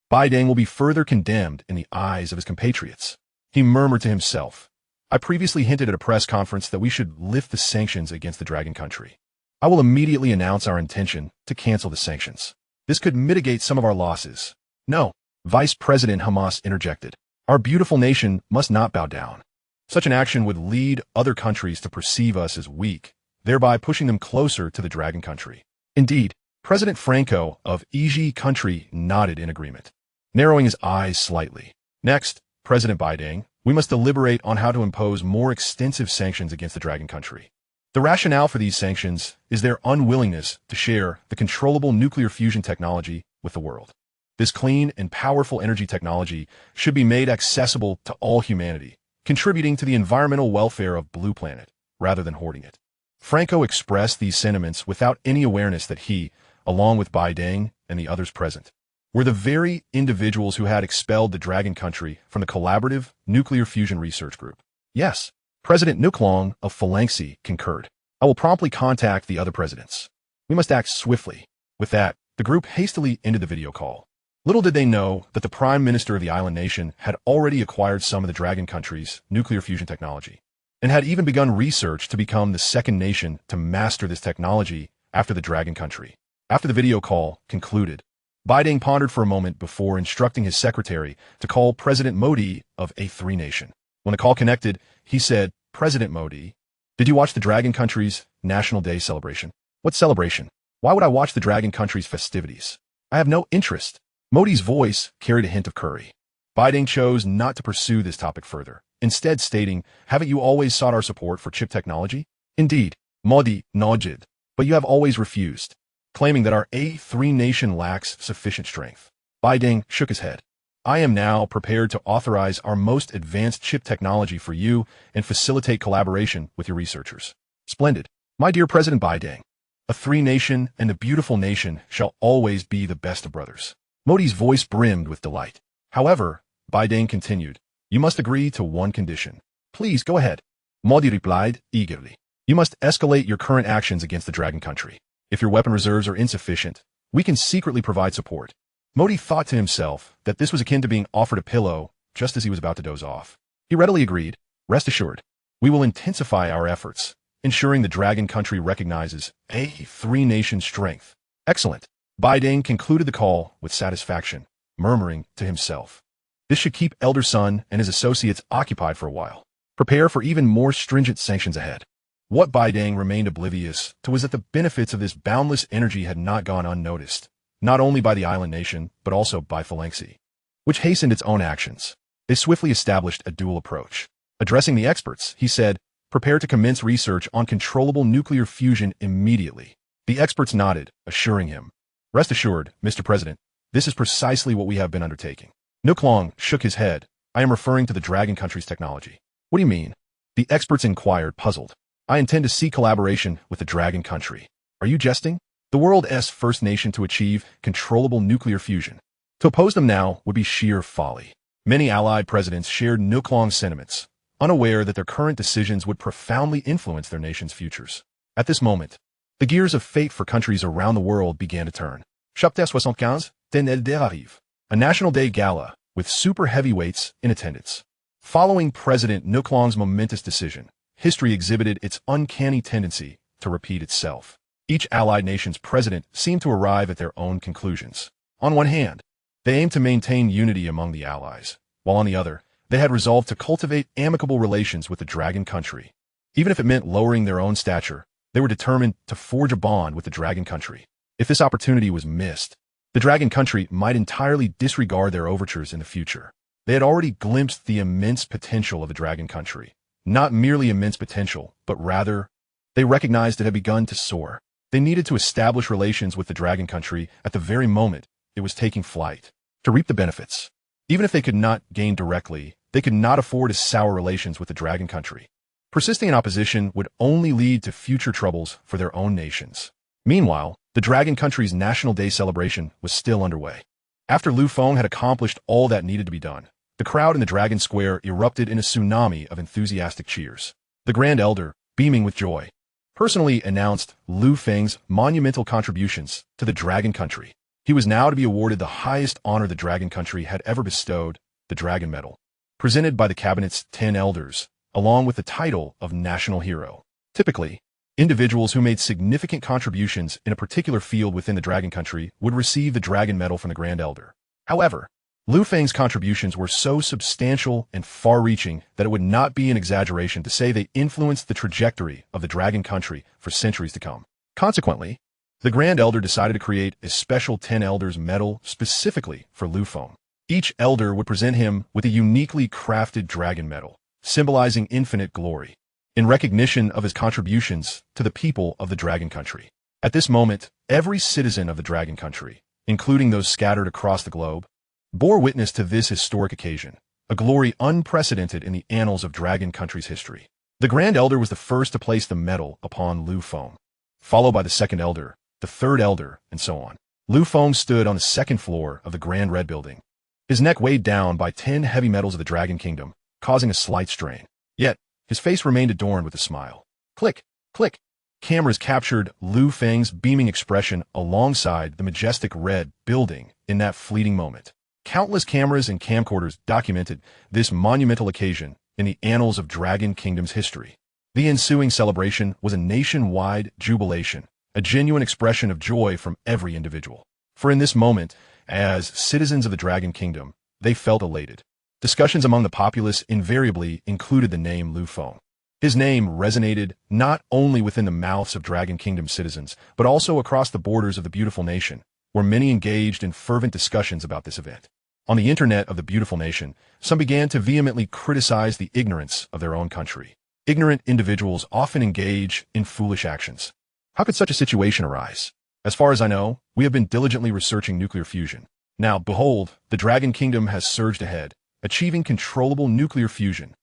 Bai Deng will be further condemned in the eyes of his compatriots. He murmured to himself, I previously hinted at a press conference that we should lift the sanctions against the Dragon country. I will immediately announce our intention to cancel the sanctions. This could mitigate some of our losses. No, Vice President Hamas interjected. Our beautiful nation must not bow down. Such an action would lead other countries to perceive us as weak, thereby pushing them closer to the Dragon country. Indeed, President Franco of EG country nodded in agreement, narrowing his eyes slightly. Next, President Bai Deng, we must deliberate on how to impose more extensive sanctions against the Dragon country. The rationale for these sanctions is their unwillingness to share the controllable nuclear fusion technology with the world. This clean and powerful energy technology should be made accessible to all humanity, contributing to the environmental welfare of Blue Planet, rather than hoarding it. Franco expressed these sentiments without any awareness that he, along with Bai Deng and the others present, were the very individuals who had expelled the Dragon Country from the Collaborative Nuclear Fusion Research Group. Yes, President Nuklong of Phalanxi concurred. I will promptly contact the other presidents. We must act swiftly. With that, the group hastily ended the video call. Little did they know that the Prime Minister of the island nation had already acquired some of the Dragon Country's nuclear fusion technology, and had even begun research to become the second nation to master this technology after the Dragon Country. After the video call concluded, Bai Deng pondered for a moment before instructing his secretary to call President Modi of A3 Nation. When the call connected, he said, "President Modi, did you watch the Dragon Country's National Day celebration?" "What celebration? Why would I watch the Dragon Country's festivities? I have no interest." Modi's voice carried a hint of curry. Bai Deng chose not to pursue this topic further, instead stating, "Haven't you always sought our support for chip technology?" "Indeed," Modi nodded, "but you have always refused," claiming that our A3 nation lacks sufficient strength. Bai Deng shook his head. "I am now prepared to authorize our most advanced chip technology for you and facilitate collaboration with your researchers." "Splendid. My dear President Bai Deng, a three nation and a beautiful nation shall always be the best of brothers." Modi's voice brimmed with delight. "However," Bai Deng continued, "you must agree to one condition." "Please, go ahead." Modi replied eagerly. "You must escalate your current actions against the Dragon Country. If your weapon reserves are insufficient, we can secretly provide support." Modi thought to himself that this was akin to being offered a pillow just as he was about to doze off. He readily agreed. "Rest assured, we will intensify our efforts, ensuring the Dragon Country recognizes A3 nation's strength." "Excellent." Bai Deng concluded the call with satisfaction, murmuring to himself, "This should keep Elder Sun and his associates occupied for a while. Prepare for even more stringent sanctions ahead." What Bai Deng remained oblivious to was that the benefits of this boundless energy had not gone unnoticed, not only by the island nation, but also by Phalanxi, which hastened its own actions. They swiftly established a dual approach. Addressing the experts, he said, "Prepare to commence research on controllable nuclear fusion immediately." The experts nodded, assuring him, "Rest assured, Mr. President, this is precisely what we have been undertaking." Nuklong shook his head. "I am referring to the Dragon Country's technology." "What do you mean?" The experts inquired, puzzled. "I intend to seek collaboration with the Dragon Country." "Are you jesting?" "The world's first nation to achieve controllable nuclear fusion. To oppose them now would be sheer folly." Many allied presidents shared Nuklong's sentiments, unaware that their current decisions would profoundly influence their nation's futures. At this moment, the gears of fate for countries around the world began to turn. Chapter 75, Tenelder arrive. A National Day Gala with super heavyweights in attendance. Following President Nuklong's momentous decision, history exhibited its uncanny tendency to repeat itself. Each allied nation's president seemed to arrive at their own conclusions. On one hand, they aimed to maintain unity among the allies, while on the other, they had resolved to cultivate amicable relations with the Dragon Country. Even if it meant lowering their own stature, they were determined to forge a bond with the Dragon Country. If this opportunity was missed, the Dragon Country might entirely disregard their overtures in the future. They had already glimpsed the immense potential of the Dragon Country. Not merely immense potential, but rather, they recognized it had begun to soar. They needed to establish relations with the Dragon Country at the very moment it was taking flight, to reap the benefits. Even if they could not gain directly, they could not afford to sour relations with the Dragon Country. Persisting in opposition would only lead to future troubles for their own nations. Meanwhile, the Dragon Country's National Day celebration was still underway. After Fong had accomplished all that needed to be done, the crowd in the Dragon Square erupted in a tsunami of enthusiastic cheers. The Grand Elder, beaming with joy, personally announced Feng's monumental contributions to the Dragon Country. He was now to be awarded the highest honor the Dragon Country had ever bestowed, the Dragon Medal, presented by the Cabinet's 10 elders, along with the title of National Hero. Typically, individuals who made significant contributions in a particular field within the Dragon Country would receive the Dragon Medal from the Grand Elder. However, Feng's contributions were so substantial and far-reaching that it would not be an exaggeration to say they influenced the trajectory of the Dragon Country for centuries to come. Consequently, the Grand Elder decided to create a special 10 Elders medal specifically for Feng. Each Elder would present him with a uniquely crafted Dragon Medal, symbolizing infinite glory. in recognition of his contributions to the people of the Dragon Country. At this moment, every citizen of the Dragon Country, including those scattered across the globe, bore witness to this historic occasion, a glory unprecedented in the annals of Dragon Country's history. The Grand Elder was the first to place the medal upon Fong, followed by the Second Elder, the Third Elder, and so on. Fong stood on the second floor of the Grand Red Building, his neck weighed down by 10 heavy metals of the Dragon Kingdom, causing a slight strain. Yet, his face remained adorned with a smile. Click, click. Cameras captured Feng's beaming expression alongside the majestic red building in that fleeting moment. Countless cameras and camcorders documented this monumental occasion in the annals of Dragon Kingdom's history. The ensuing celebration was a nationwide jubilation, a genuine expression of joy from every individual. For in this moment, as citizens of the Dragon Kingdom, they felt elated. Discussions among the populace invariably included the name Fong. His name resonated not only within the mouths of Dragon Kingdom citizens, but also across the borders of the beautiful nation, where many engaged in fervent discussions about this event. On the internet of the beautiful nation, some began to vehemently criticize the ignorance of their own country. Ignorant individuals often engage in foolish actions. How could such a situation arise? As far as I know, we have been diligently researching nuclear fusion. Now, behold, the Dragon Kingdom has surged ahead, achieving controllable nuclear fusion.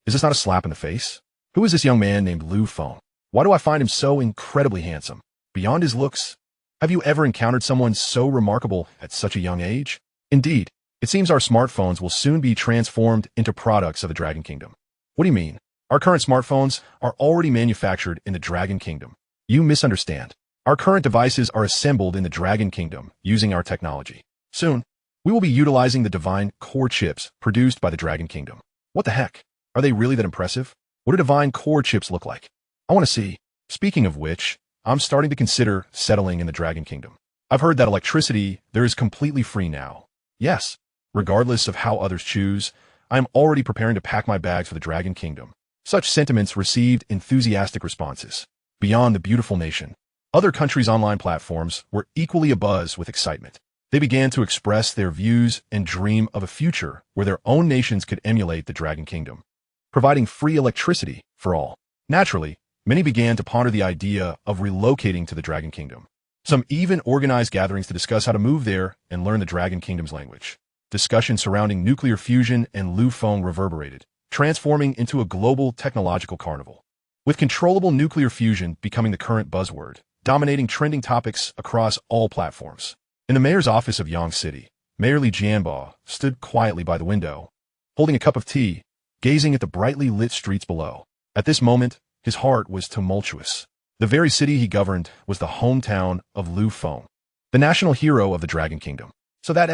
Is this not a slap in the face? Who is this young man named Fong? Why do I find him so incredibly handsome? Beyond his looks, have you ever encountered someone so remarkable at such a young age? Indeed, it seems our smartphones will soon be transformed into products of the Dragon Kingdom. What do you mean? Our current smartphones are already manufactured in the Dragon Kingdom. You misunderstand. Our current devices are assembled in the Dragon Kingdom using our technology. Soon, we will be utilizing the divine core chips produced by the Dragon Kingdom. What the heck? Are they really that impressive? What do divine core chips look like? I want to see. Speaking of which, I'm starting to consider settling in the Dragon Kingdom. I've heard that electricity there is completely free now. Yes, regardless of how others choose, I am already preparing to pack my bags for the Dragon Kingdom. Such sentiments received enthusiastic responses. Beyond the beautiful nation, other countries' online platforms were equally abuzz with excitement. They began to express their views and dream of a future where their own nations could emulate the Dragon Kingdom, providing free electricity for all. Naturally, many began to ponder the idea of relocating to the Dragon Kingdom. Some even organized gatherings to discuss how to move there and learn the Dragon Kingdom's language. Discussions surrounding nuclear fusion and Fong reverberated, transforming into a global technological carnival. With controllable nuclear fusion becoming the current buzzword, dominating trending topics across all platforms. In the mayor's office of Yang City, Mayor Li Jianbo stood quietly by the window, holding a cup of tea, gazing at the brightly lit streets below. At this moment, his heart was tumultuous. The very city he governed was the hometown of Fong, the national hero of the Dragon Kingdom. So that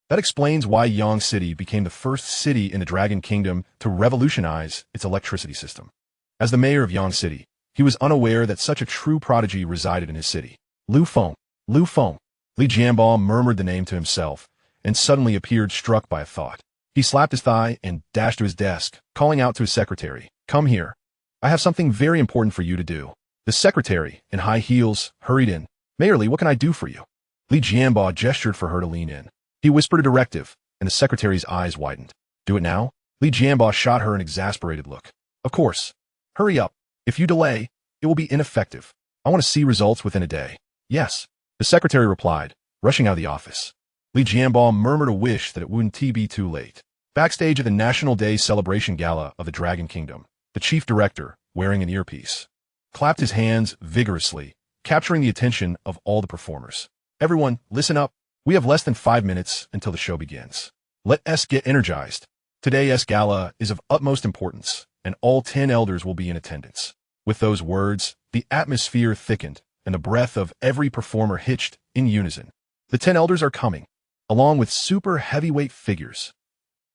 explains why Yang City became the first city in the Dragon Kingdom to revolutionize its electricity system. As the mayor of Yang City, he was unaware that such a true prodigy resided in his city. Fong. Li Jianbo murmured the name to himself, and suddenly appeared struck by a thought. He slapped his thigh and dashed to his desk, calling out to his secretary, "Come here. I have something very important for you to do." The secretary, in high heels, hurried in. "Mayor Li, what can I do for you?" Li Jianbo gestured for her to lean in. He whispered a directive, and the secretary's eyes widened. "Do it now?" Li Jianbo shot her an exasperated look. "Of course. Hurry up. If you delay, it will be ineffective. I want to see results within a day." "Yes," the secretary replied, rushing out of the office. Li Jianbo murmured a wish that it wouldn't be too late. Backstage at the National Daze Celebration Gala of the Dragon Kingdom, the chief director, wearing an earpiece, clapped his hands vigorously, capturing the attention of all the performers. "Everyone, listen up. We have less than 5 minutes until the show begins. Let us get energized. Today's gala is of utmost importance, and all 10 elders will be in attendance." With those words, the atmosphere thickened, and the breath of every performer hitched in unison. The 10 elders are coming, along with super heavyweight figures.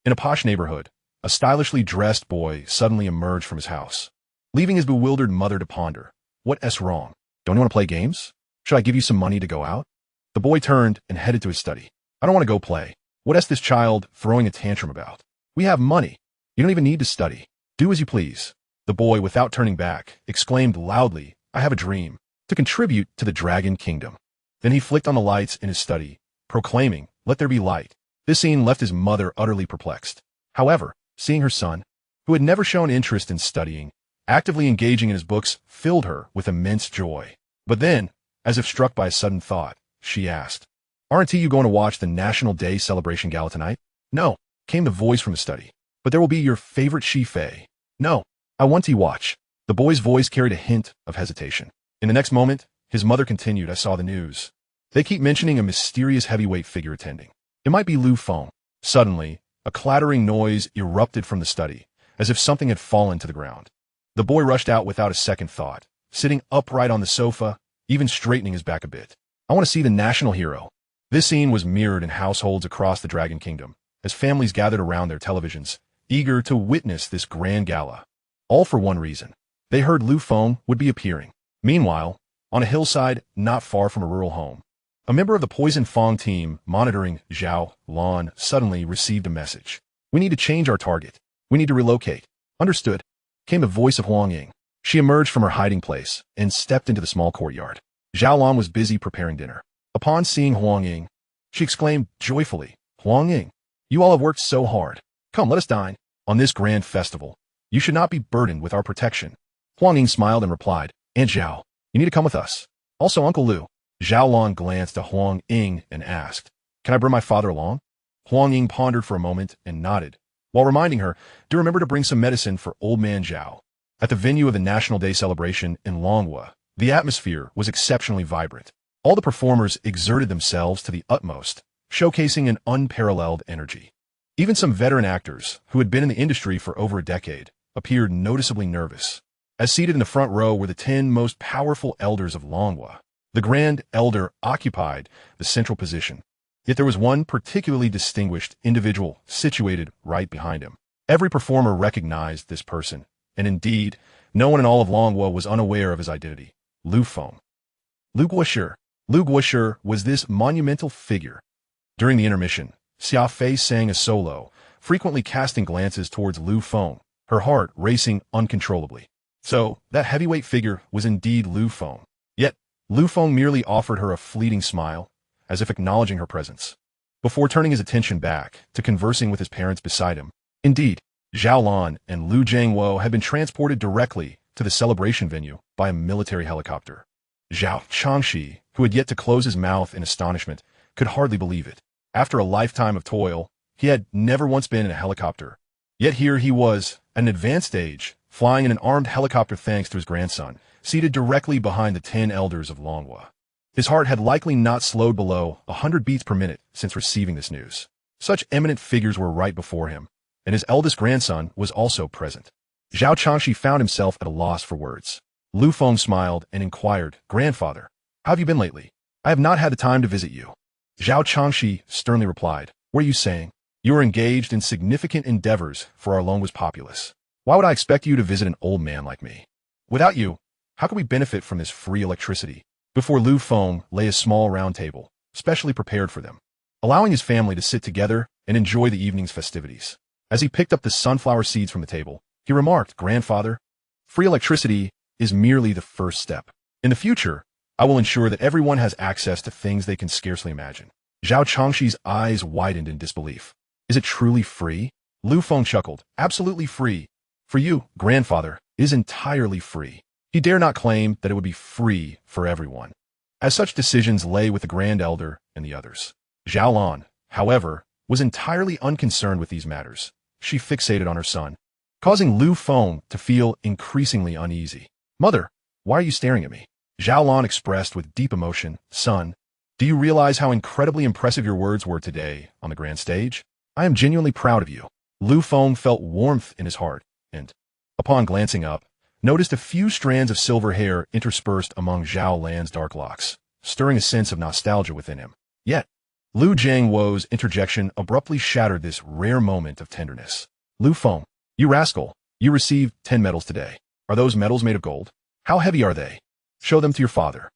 In a posh neighborhood, a stylishly dressed boy suddenly emerged from his house, leaving his bewildered mother to ponder. "What's wrong? Don't you want to play games? Should I give you some money to go out?" The boy turned and headed to his study. "I don't want to go play. What's this child throwing a tantrum about? We have money. You don't even need to study. Do as you please." The boy, without turning back, exclaimed loudly, "I have a dream, to contribute to the Dragon Kingdom." Then he flicked on the lights in his study, proclaiming, "Let there be light." This scene left his mother utterly perplexed. However, seeing her son, who had never shown interest in studying, Actively engaging in his books filled her with immense joy. But then, as if struck by a sudden thought, she asked, "Aren't you going to watch the National Day Celebration Gala tonight?" "No," came the voice from the study. "But there will be your favorite Fei." "No, I want to watch." The boy's voice carried a hint of hesitation. In the next moment, his mother continued, "I saw the news. They keep mentioning a mysterious heavyweight figure attending. It might be Fong." Suddenly, a clattering noise erupted from the study, as if something had fallen to the ground. The boy rushed out without a second thought, sitting upright on the sofa, even straightening his back a bit. "I want to see the national hero." This scene was mirrored in households across the Dragon Kingdom, as families gathered around their televisions, eager to witness this grand gala. All for one reason. They heard Fong would be appearing. Meanwhile, on a hillside not far from a rural home, a member of the Poison Fong team monitoring Zhao Lan suddenly received a message. "We need to change our target. We need to relocate." "Understood," came the voice of Huang Ying. She emerged from her hiding place and stepped into the small courtyard. Zhao Lan was busy preparing dinner. Upon seeing Huang Ying, she exclaimed joyfully, "Huang Ying, you all have worked so hard. Come, let us dine. On this grand festival, you should not be burdened with our protection." Huang Ying smiled and replied, "Aunt Zhao, you need to come with us. Also Uncle Lu." Zhao Lan glanced at Huang Ying and asked, "Can I bring my father along?" Huang Ying pondered for a moment and nodded, while reminding her to remember to bring some medicine for old man Zhao. At the venue of the National Day Celebration in Longhua, the atmosphere was exceptionally vibrant. All the performers exerted themselves to the utmost, showcasing an unparalleled energy. Even some veteran actors, who had been in the industry for over a decade, appeared noticeably nervous. As seated in the front row were the 10 most powerful elders of Longhua. The Grand Elder occupied the central position. Yet there was one particularly distinguished individual situated right behind him. Every performer recognized this person, and indeed, no one in all of Longhua was unaware of his identity: Fong. Lu Guoshi was this monumental figure. During the intermission, Xia Fei sang a solo, frequently casting glances towards Fong, her heart racing uncontrollably. So, that heavyweight figure was indeed Fong. Yet, Fong merely offered her a fleeting smile, as if acknowledging her presence, before turning his attention back to conversing with his parents beside him. Indeed, Zhao Lan and Lu Jiangwo had been transported directly to the celebration venue by a military helicopter. Zhao Changshi, who had yet to close his mouth in astonishment, could hardly believe it. After a lifetime of toil, he had never once been in a helicopter. Yet here he was, at an advanced age, flying in an armed helicopter thanks to his grandson, seated directly behind the 10 elders of Longhua. His heart had likely not slowed below 100 beats per minute since receiving this news. Such eminent figures were right before him, and his eldest grandson was also present. Zhao Changshi found himself at a loss for words. Fong smiled and inquired, "Grandfather, how have you been lately? I have not had the time to visit you." Zhao Changshi sternly replied, "What are you saying? You are engaged in significant endeavors for our Longhua's populace. Why would I expect you to visit an old man like me? Without you, how can we benefit from this free electricity?" Before Fong lay a small round table, specially prepared for them, allowing his family to sit together and enjoy the evening's festivities. As he picked up the sunflower seeds from the table, he remarked, "Grandfather, free electricity is merely the first step. In the future, I will ensure that everyone has access to things they can scarcely imagine." Zhao Changshi's eyes widened in disbelief. "Is it truly free?" Fong chuckled, "Absolutely free. For you, grandfather, it is entirely free." He dare not claim that it would be free for everyone, as such decisions lay with the Grand Elder and the others. Zhao Lan, however, was entirely unconcerned with these matters. She fixated on her son, causing Fong to feel increasingly uneasy. "Mother, why are you staring at me?" Zhao Lan expressed with deep emotion, "Son, do you realize how incredibly impressive your words were today on the grand stage? I am genuinely proud of you." Fong felt warmth in his heart, and, upon glancing up, noticed a few strands of silver hair interspersed among Zhao Lan's dark locks, stirring a sense of nostalgia within him. Yet, Lu Jiangwo's interjection abruptly shattered this rare moment of tenderness. "Fong, you rascal, you received 10 medals today. Are those medals made of gold? How heavy are they? Show them to your father."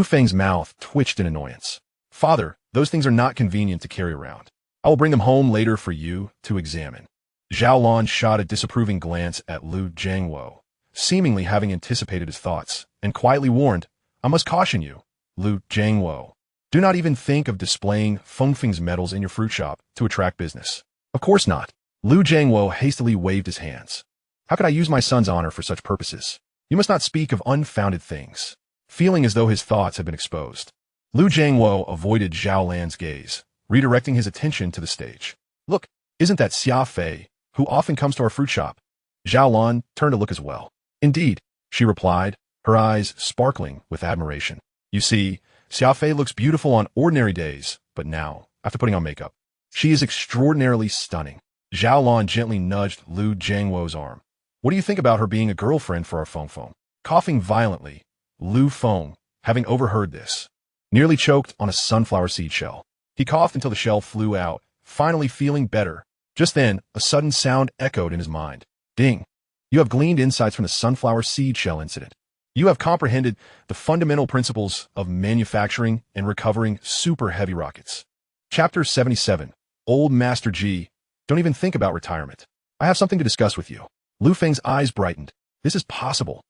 Feng's mouth twitched in annoyance. "Father, those things are not convenient to carry around. I will bring them home later for you to examine." Zhao Lan shot a disapproving glance at Lu Jiangwo, seemingly having anticipated his thoughts, and quietly warned, "I must caution you, Lu Jiangwo. Do not even think of displaying Feng's medals in your fruit shop to attract business." "Of course not." Lu Jiangwo hastily waved his hands. How could I use my son's honor for such purposes? You must not speak of unfounded things. Feeling as though his thoughts had been exposed, Lu Jiangwo avoided Zhao Lan's gaze, redirecting his attention to the stage. Look, isn't that Xia Fei, who often comes to our fruit shop? Zhao Lan turned to look as well. Indeed, she replied, her eyes sparkling with admiration. You see, Xia Fei looks beautiful on ordinary days, but now, after putting on makeup, she is extraordinarily stunning. Zhao Lan gently nudged Lu Jiangwo's arm. What do you think about her being a girlfriend for our Feng? Coughing violently, Lu Feng, having overheard this, nearly choked on a sunflower seed shell. He coughed until the shell flew out, finally feeling better. Just then, a sudden sound echoed in his mind. Ding! You have gleaned insights from the sunflower seed shell incident. You have comprehended the fundamental principles of manufacturing and recovering super heavy rockets. Chapter 77. Old Master G. Don't even think about retirement. I have something to discuss with you. Lu Feng's eyes brightened. This is possible.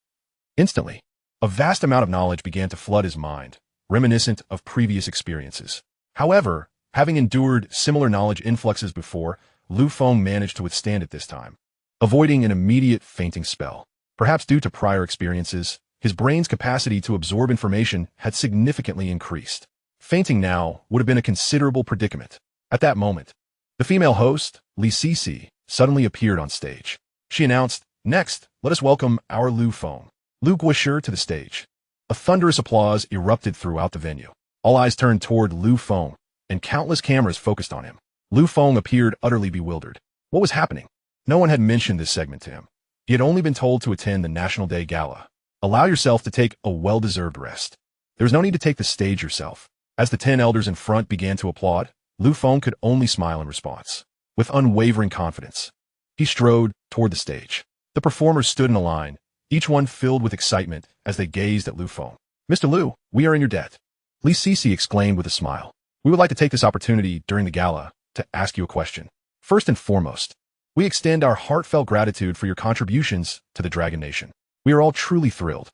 Instantly, a vast amount of knowledge began to flood his mind, reminiscent of previous experiences. However, having endured similar knowledge influxes before, Lu Feng managed to withstand it this time, avoiding an immediate fainting spell. Perhaps due to prior experiences, his brain's capacity to absorb information had significantly increased. Fainting now would have been a considerable predicament. At that moment, the female host, Li Sisi, suddenly appeared on stage. She announced, "Next, let us welcome our Lu Feng." Lu Guisher to the stage. A thunderous applause erupted throughout the venue. All eyes turned toward Lu Feng, and countless cameras focused on him. Lu Feng appeared utterly bewildered. What was happening? No one had mentioned this segment to him. He had only been told to attend the National Day Gala. Allow yourself to take a well-deserved rest. There was no need to take the stage yourself. As the 10 elders in front began to applaud, Lu Feng could only smile in response. With unwavering confidence, he strode toward the stage. The performers stood in a line, each one filled with excitement as they gazed at Lu Feng. "Mr. Lu, we are in your debt," Li Sisi exclaimed with a smile. "We would like to take this opportunity during the gala to ask you a question. First and foremost, we extend our heartfelt gratitude for your contributions to the Dragon Nation. We are all truly thrilled."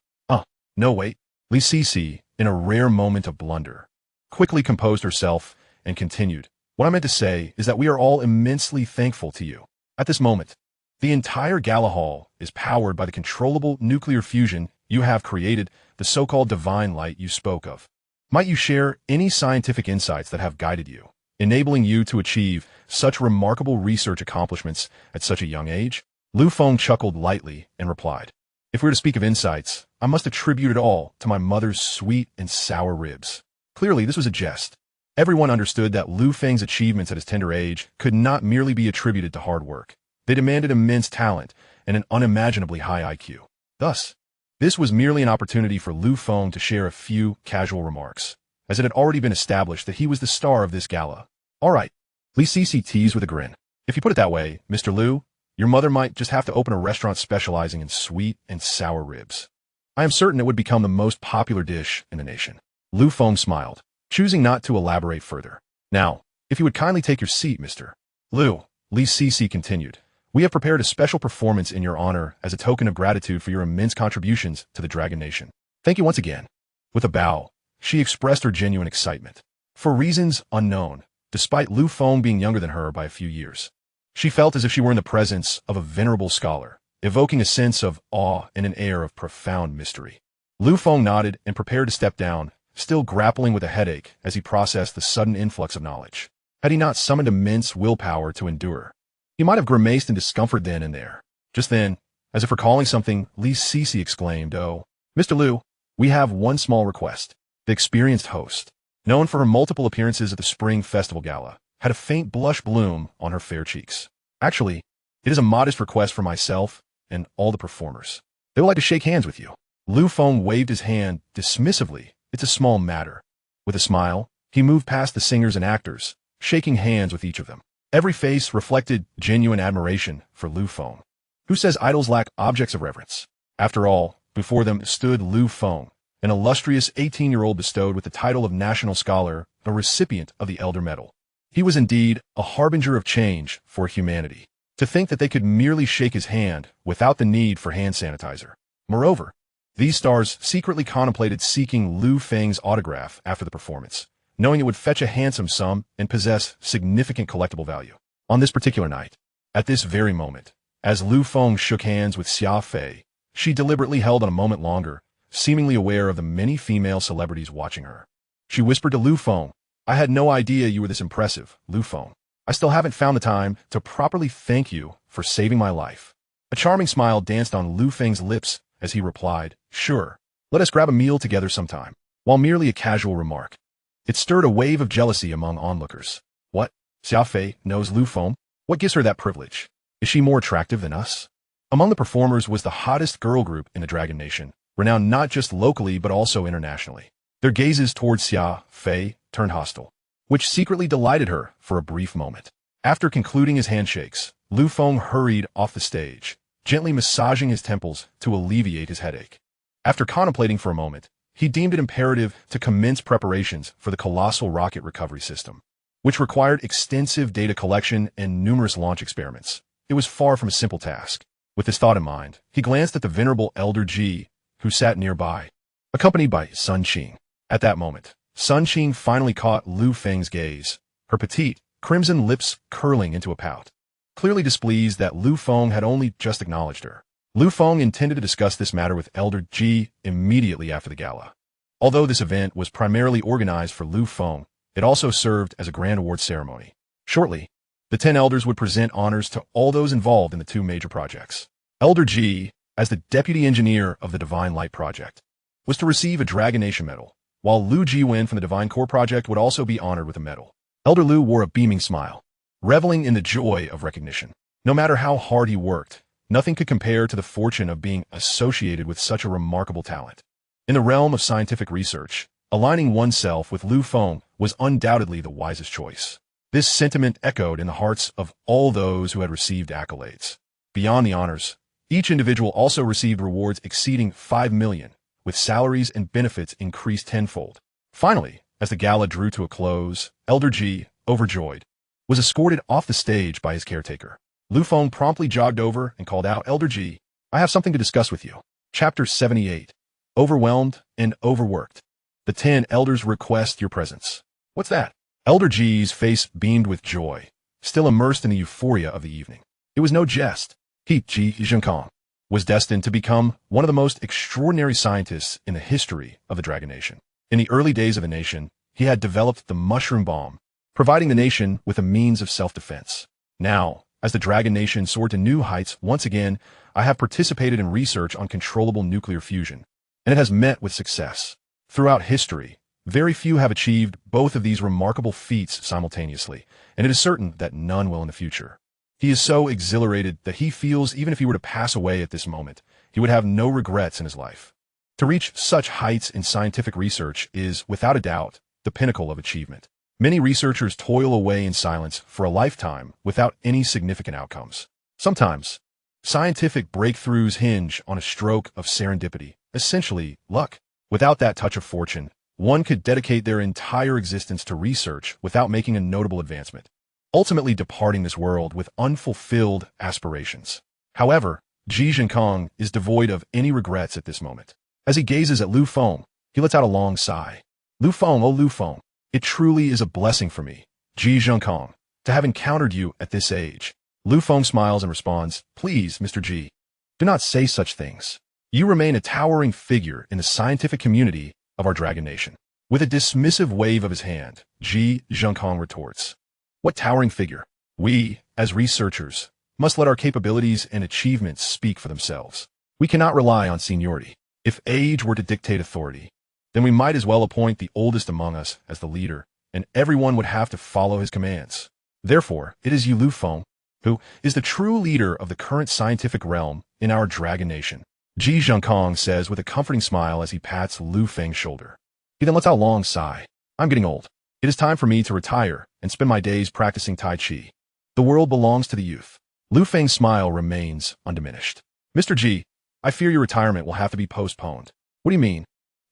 No wait. Li Sisi, in a rare moment of blunder, quickly composed herself and continued. "What I meant to say is that we are all immensely thankful to you. At this moment, the entire gala hall is powered by the controllable nuclear fusion you have created, the so-called divine light you spoke of. Might you share any scientific insights that have guided you, enabling you to achieve such remarkable research accomplishments at such a young age?" Lu Feng chuckled lightly and replied, "If we were to speak of insights, I must attribute it all to my mother's sweet and sour ribs." Clearly, this was a jest. Everyone understood that Lu Feng's achievements at his tender age could not merely be attributed to hard work. They demanded immense talent and an unimaginably high IQ. Thus, this was merely an opportunity for Lu Feng to share a few casual remarks, as it had already been established that he was the star of this gala. "All right," Li Sisi teased with a grin. "If you put it that way, Mr. Lu, your mother might just have to open a restaurant specializing in sweet and sour ribs. I am certain it would become the most popular dish in the nation." Lu Feng smiled, choosing not to elaborate further. "Now, if you would kindly take your seat, Mr. Lu," Li Sisi continued, "we have prepared a special performance in your honor as a token of gratitude for your immense contributions to the Dragon Nation. Thank you once again." With a bow, she expressed her genuine excitement. For reasons unknown, despite Lu Feng being younger than her by a few years, she felt as if she were in the presence of a venerable scholar, evoking a sense of awe and an air of profound mystery. Lu Feng nodded and prepared to step down, still grappling with a headache as he processed the sudden influx of knowledge. Had he not summoned immense willpower to endure, he might have grimaced in discomfort then and there. Just then, as if recalling something, Li Sisi exclaimed, "Oh, Mr. Lu, we have one small request." The experienced host, known for her multiple appearances at the Spring Festival Gala, had a faint blush bloom on her fair cheeks. "Actually, it is a modest request for myself and all the performers. They would like to shake hands with you." Lu Feng waved his hand dismissively. "It's a small matter." With a smile, he moved past the singers and actors, shaking hands with each of them. Every face reflected genuine admiration for Lu Feng. Who says idols lack objects of reverence? After all, before them stood Lu Feng, an illustrious 18-year-old bestowed with the title of National Scholar, a recipient of the Elder Medal. He was indeed a harbinger of change for humanity. To think that they could merely shake his hand without the need for hand sanitizer. Moreover, these stars secretly contemplated seeking Lu Feng's autograph after the performance, knowing it would fetch a handsome sum and possess significant collectible value. On this particular night, at this very moment, As Lu Feng shook hands with Xia Fei, she deliberately held on a moment longer, seemingly aware of the many female celebrities watching her. She whispered to Lu Feng, "I had no idea you were this impressive, Lu Feng. I still haven't found the time to properly thank you for saving my life." A charming smile danced on Lu Feng's lips as he replied, "Sure, let us grab a meal together sometime." While merely a casual remark, it stirred a wave of jealousy among onlookers. What? Xia Fei knows Lu Feng? What gives her that privilege? Is she more attractive than us? Among the performers was the hottest girl group in the Dragon Nation, renowned not just locally but also internationally. Their gazes towards Xia Fei turned hostile, which secretly delighted her for a brief moment. After concluding his handshakes, Lu Feng hurried off the stage, gently massaging his temples to alleviate his headache. After contemplating for a moment, he deemed it imperative to commence preparations for the colossal rocket recovery system, which required extensive data collection and numerous launch experiments. It was far from a simple task. With this thought in mind, he glanced at the venerable Elder Ji, who sat nearby, accompanied by Sun Qing. At that moment, Sun Qing finally caught Lu Feng's gaze, her petite, crimson lips curling into a pout, clearly displeased that Lu Feng had only just acknowledged her. Lu Feng intended to discuss this matter with Elder Ji immediately after the gala. Although this event was primarily organized for Lu Feng, it also served as a grand award ceremony. Shortly, the 10 elders would present honors to all those involved in the 2 major projects. Elder Ji, as the deputy engineer of the Divine Light Project, was to receive a Dragon Nation medal, while Lu Jiwen from the Divine Core Project would also be honored with a medal. Elder Lu wore a beaming smile, reveling in the joy of recognition. No matter how hard he worked, nothing could compare to the fortune of being associated with such a remarkable talent. In the realm of scientific research, aligning oneself with Lu Feng was undoubtedly the wisest choice. This sentiment echoed in the hearts of all those who had received accolades. Beyond the honors, each individual also received rewards exceeding 5 million, with salaries and benefits increased tenfold. Finally, as the gala drew to a close, Elder Ji, overjoyed, was escorted off the stage by his caretaker. Lu Feng promptly jogged over and called out, "Elder Ji, I have something to discuss with you." Chapter 78. Overwhelmed and Overworked. The 10 elders request your presence. What's that? Elder Ji's face beamed with joy, still immersed in the euphoria of the evening. It was no jest. He, Ji Zhenkong, was destined to become one of the most extraordinary scientists in the history of the Dragon Nation. In the early days of the nation, he had developed the mushroom bomb, providing the nation with a means of self-defense. Now, as the Dragon Nation soared to new heights once again, I have participated in research on controllable nuclear fusion, and it has met with success. Throughout history, very few have achieved both of these remarkable feats simultaneously, and it is certain that none will in the future. He is so exhilarated that he feels even if he were to pass away at this moment, he would have no regrets in his life. To reach such heights in scientific research is, without a doubt, the pinnacle of achievement. Many researchers toil away in silence for a lifetime without any significant outcomes. Sometimes, scientific breakthroughs hinge on a stroke of serendipity, essentially luck. Without that touch of fortune, one could dedicate their entire existence to research without making a notable advancement, ultimately departing this world with unfulfilled aspirations. However, Ji Zhenkong is devoid of any regrets at this moment. As he gazes at Lu Feng, he lets out a long sigh. Lu Feng, oh Lu Feng, it truly is a blessing for me, Ji Zhenkong, to have encountered you at this age. Lu Feng smiles and responds, "Please, Mr. Ji, do not say such things. You remain a towering figure in the scientific community of our Dragon Nation." With a dismissive wave of his hand, Ji Zhenkong retorts, "What towering figure? We, as researchers, must let our capabilities and achievements speak for themselves. We cannot rely on seniority. If age were to dictate authority, then we might as well appoint the oldest among us as the leader, and everyone would have to follow his commands. Therefore, it is you, Lu Feng, who is the true leader of the current scientific realm in our Dragon Nation." Ji Zhenkong says with a comforting smile as he pats Lu Feng's shoulder. He then lets out a long sigh. "I'm getting old. It is time for me to retire and spend my days practicing Tai Chi. The world belongs to the youth." Lu Feng's smile remains undiminished. "Mr. Ji, I fear your retirement will have to be postponed." "What do you mean?"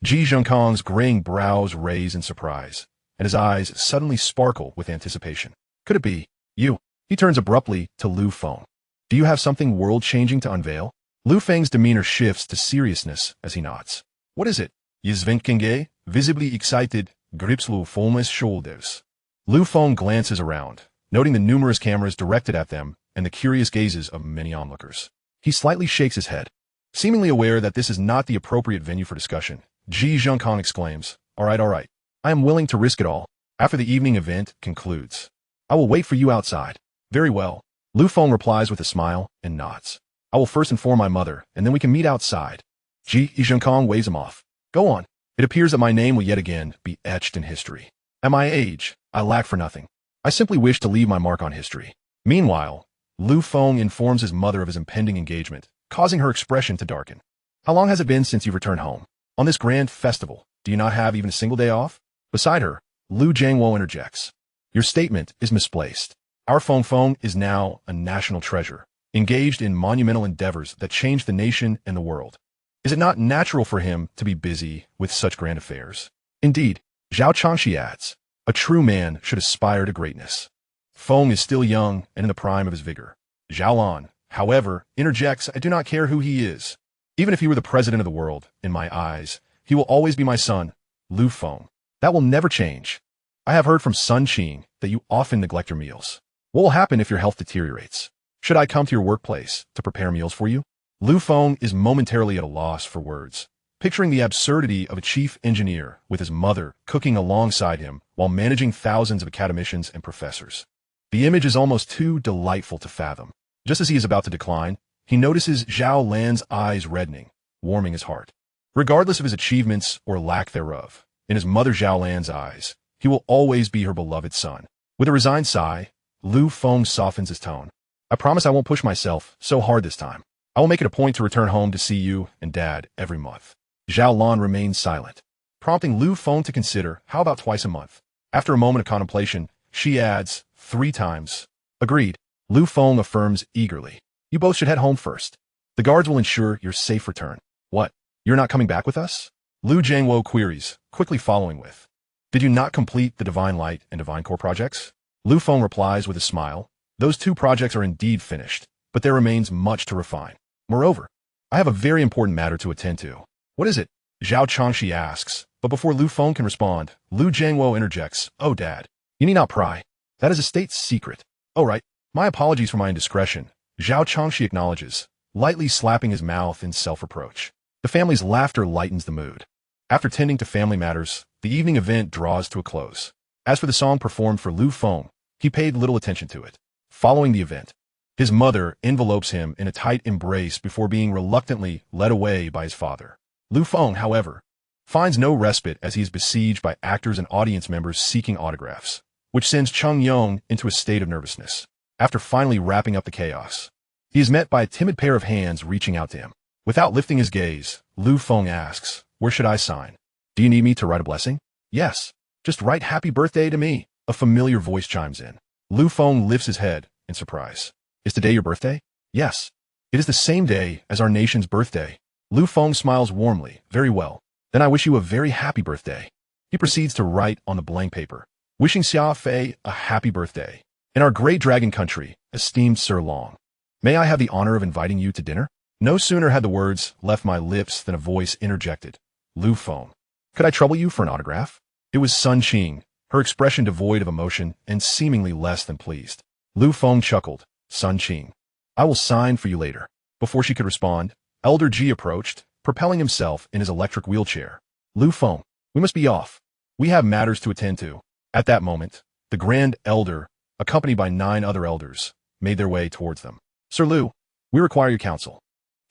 Ji Zhenkong's graying brows raise in surprise, and his eyes suddenly sparkle with anticipation. "Could it be you?" He turns abruptly to Lu Feng. "Do you have something world-changing to unveil?" Lu Feng's demeanor shifts to seriousness as he nods. "What is it?" Yizvenkenge, visibly excited, grips Lu Feng's shoulders. Lu Feng glances around, noting the numerous cameras directed at them and the curious gazes of many onlookers. He slightly shakes his head. Seemingly aware that this is not the appropriate venue for discussion, Ji Zhengkong exclaims, all right. I am willing to risk it all. After the evening event concludes, I will wait for you outside. Very well. Lu Feng replies with a smile and nods. I will first inform my mother, and then we can meet outside. Ji Zhengkong waves him off. Go on. It appears that my name will yet again be etched in history. At my age, I lack for nothing. I simply wish to leave my mark on history. Meanwhile, Lu Feng informs his mother of his impending engagement, causing her expression to darken. How long has it been since you've returned home? On this grand festival, do you not have even a single day off? Beside her, Lu Jiangwo interjects. Your statement is misplaced. Our Fong is now a national treasure, engaged in monumental endeavors that change the nation and the world. Is it not natural for him to be busy with such grand affairs? Indeed, Zhao Changxi adds, a true man should aspire to greatness. Fong is still young and in the prime of his vigor. Zhao Lan, however, interjects, I do not care who he is. Even if he were the president of the world, in my eyes, he will always be my son, Lu Feng. That will never change. I have heard from Sun Qing that you often neglect your meals. What will happen if your health deteriorates? Should I come to your workplace to prepare meals for you? Lu Feng is momentarily at a loss for words, picturing the absurdity of a chief engineer with his mother cooking alongside him while managing thousands of academicians and professors. The image is almost too delightful to fathom. Just as he is about to decline, he notices Zhao Lan's eyes reddening, warming his heart. Regardless of his achievements or lack thereof, in his mother Zhao Lan's eyes, he will always be her beloved son. With a resigned sigh, Lu Feng softens his tone. I promise I won't push myself so hard this time. I will make it a point to return home to see you and Dad every month. Zhao Lan remains silent, prompting Lu Feng to consider, how about twice a month? After a moment of contemplation, she adds, 3 times. Agreed. Lu Feng affirms eagerly. You both should head home first. The guards will ensure your safe return. What? You're not coming back with us? Lu Jiangwo queries, quickly following with. Did you not complete the Divine Light and Divine Core projects? Lu Feng replies with a smile. Those 2 projects are indeed finished, but there remains much to refine. Moreover, I have a very important matter to attend to. What is it? Zhao Changxi asks, but before Lu Feng can respond, Lu Jiangwo interjects, oh Dad, you need not pry. That is a state secret. Oh right, my apologies for my indiscretion, Zhao Changxi acknowledges, lightly slapping his mouth in self-reproach. The family's laughter lightens the mood. After tending to family matters, the evening event draws to a close. As for the song performed for Lu Feng, he paid little attention to it. Following the event, his mother envelopes him in a tight embrace before being reluctantly led away by his father. Lu Feng, however, finds no respite as he is besieged by actors and audience members seeking autographs, which sends Cheng Yong into a state of nervousness. After finally wrapping up the chaos, he is met by a timid pair of hands reaching out to him. Without lifting his gaze, Lu Feng asks, where should I sign? Do you need me to write a blessing? Yes. Just write happy birthday to me. A familiar voice chimes in. Lu Feng lifts his head in surprise. Is today your birthday? Yes. It is the same day as our nation's birthday. Lu Feng smiles warmly. Very well. Then I wish you a very happy birthday. He proceeds to write on the blank paper, wishing Xia Fei a happy birthday. In our great dragon country, esteemed Sir Long, may I have the honor of inviting you to dinner? No sooner had the words left my lips than a voice interjected. Lu Feng, could I trouble you for an autograph? It was Sun Qing, her expression devoid of emotion and seemingly less than pleased. Lu Feng chuckled. Sun Qing, I will sign for you later. Before she could respond, Elder Ji approached, propelling himself in his electric wheelchair. Lu Feng, we must be off. We have matters to attend to. At that moment, the Grand Elder, accompanied by 9 other elders, made their way towards them. Sir Lu, we require your counsel.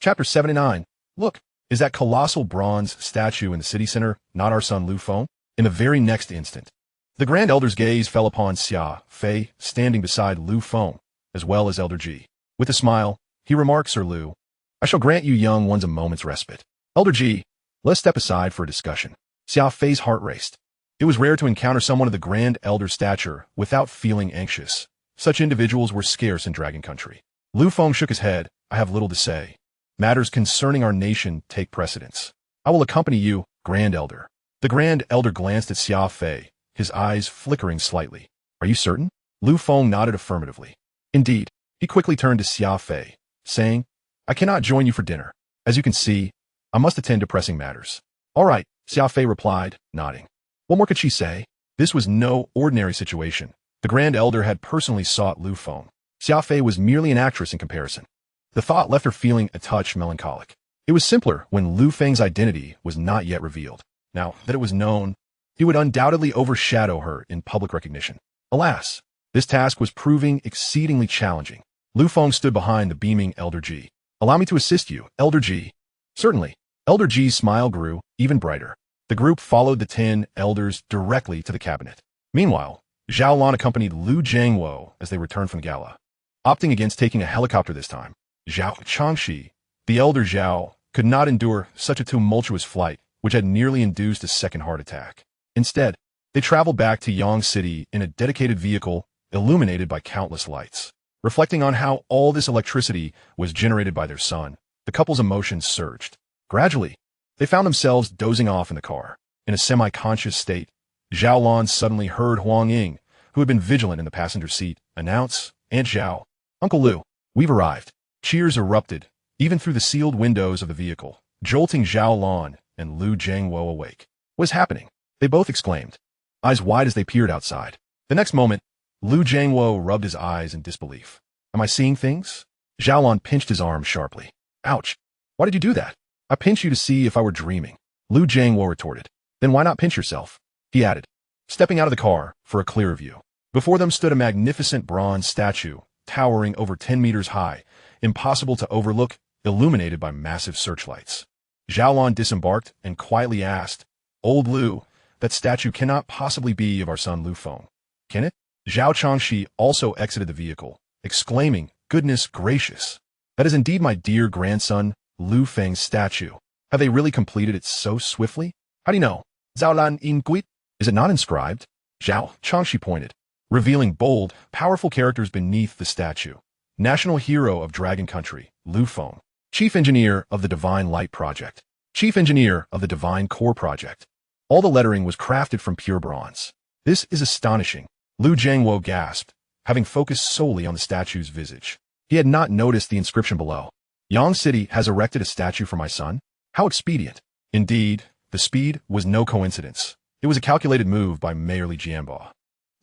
Chapter 79. Look, is that colossal bronze statue in the city center not our son Lu Feng? In the very next instant, the Grand Elder's gaze fell upon Xia Fei standing beside Lu Feng, as well as Elder Ji. With a smile, he remarked, Sir Lu, I shall grant you young ones a moment's respite. Elder Ji, let's step aside for a discussion. Xia Fei's heart raced. It was rare to encounter someone of the Grand Elder's stature without feeling anxious. Such individuals were scarce in Dragon Country. Lu Feng shook his head. I have little to say. Matters concerning our nation take precedence. I will accompany you, Grand Elder. The Grand Elder glanced at Xia Fei, his eyes flickering slightly. Are you certain? Lu Feng nodded affirmatively. Indeed. He quickly turned to Xia Fei, saying, I cannot join you for dinner. As you can see, I must attend to pressing matters. All right, Xia Fei replied, nodding. What more could she say? This was no ordinary situation. The Grand Elder had personally sought Lu Feng. Xiaofei was merely an actress in comparison. The thought left her feeling a touch melancholic. It was simpler when Lu Feng's identity was not yet revealed. Now that it was known, he would undoubtedly overshadow her in public recognition. Alas, this task was proving exceedingly challenging. Lu Feng stood behind the beaming Elder Ji. "Allow me to assist you, Elder Ji." "Certainly." Elder Ji's smile grew even brighter. The group followed the 10 elders directly to the cabinet. Meanwhile, Zhao Lan accompanied Lu Jiangwo as they returned from the gala, opting against taking a helicopter this time. Zhao Changxi, the elder Zhao, could not endure such a tumultuous flight, which had nearly induced a second heart attack. Instead, they traveled back to Yang City in a dedicated vehicle illuminated by countless lights. Reflecting on how all this electricity was generated by their son, the couple's emotions surged. Gradually, they found themselves dozing off in the car. In a semi-conscious state, Zhao Lan suddenly heard Huang Ying, who had been vigilant in the passenger seat, announce, "Aunt Zhao, Uncle Lu, we've arrived." Cheers erupted, even through the sealed windows of the vehicle, jolting Zhao Lan and Lu Jiangwo awake. "What is happening?" they both exclaimed, eyes wide as they peered outside. The next moment, Lu Jiangwo rubbed his eyes in disbelief. "Am I seeing things?" Zhao Lan pinched his arm sharply. "Ouch! Why did you do that?" "I pinched you to see if I were dreaming," Lu Jiangwo retorted. "Then why not pinch yourself?" he added, stepping out of the car for a clearer view. Before them stood a magnificent bronze statue, towering over 10 meters high, impossible to overlook, illuminated by massive searchlights. Zhao Lan disembarked and quietly asked, "Old Lu, that statue cannot possibly be of our son Lu Feng, can it?" Zhao Changxi also exited the vehicle, exclaiming, "Goodness gracious! That is indeed my dear grandson, Lu Feng's statue. Have they really completed it so swiftly? How do you know? Zhao Lan Inguit? Is it not inscribed?" Zhao Changxi pointed, revealing bold, powerful characters beneath the statue. National Hero of Dragon Country, Lu Feng. Chief Engineer of the Divine Light Project. Chief Engineer of the Divine Core Project. All the lettering was crafted from pure bronze. "This is astonishing," Lu Jiangwo gasped, having focused solely on the statue's visage. He had not noticed the inscription below. "Yang City has erected a statue for my son? How expedient." Indeed, the speed was no coincidence. It was a calculated move by Mayor Li Jianbo.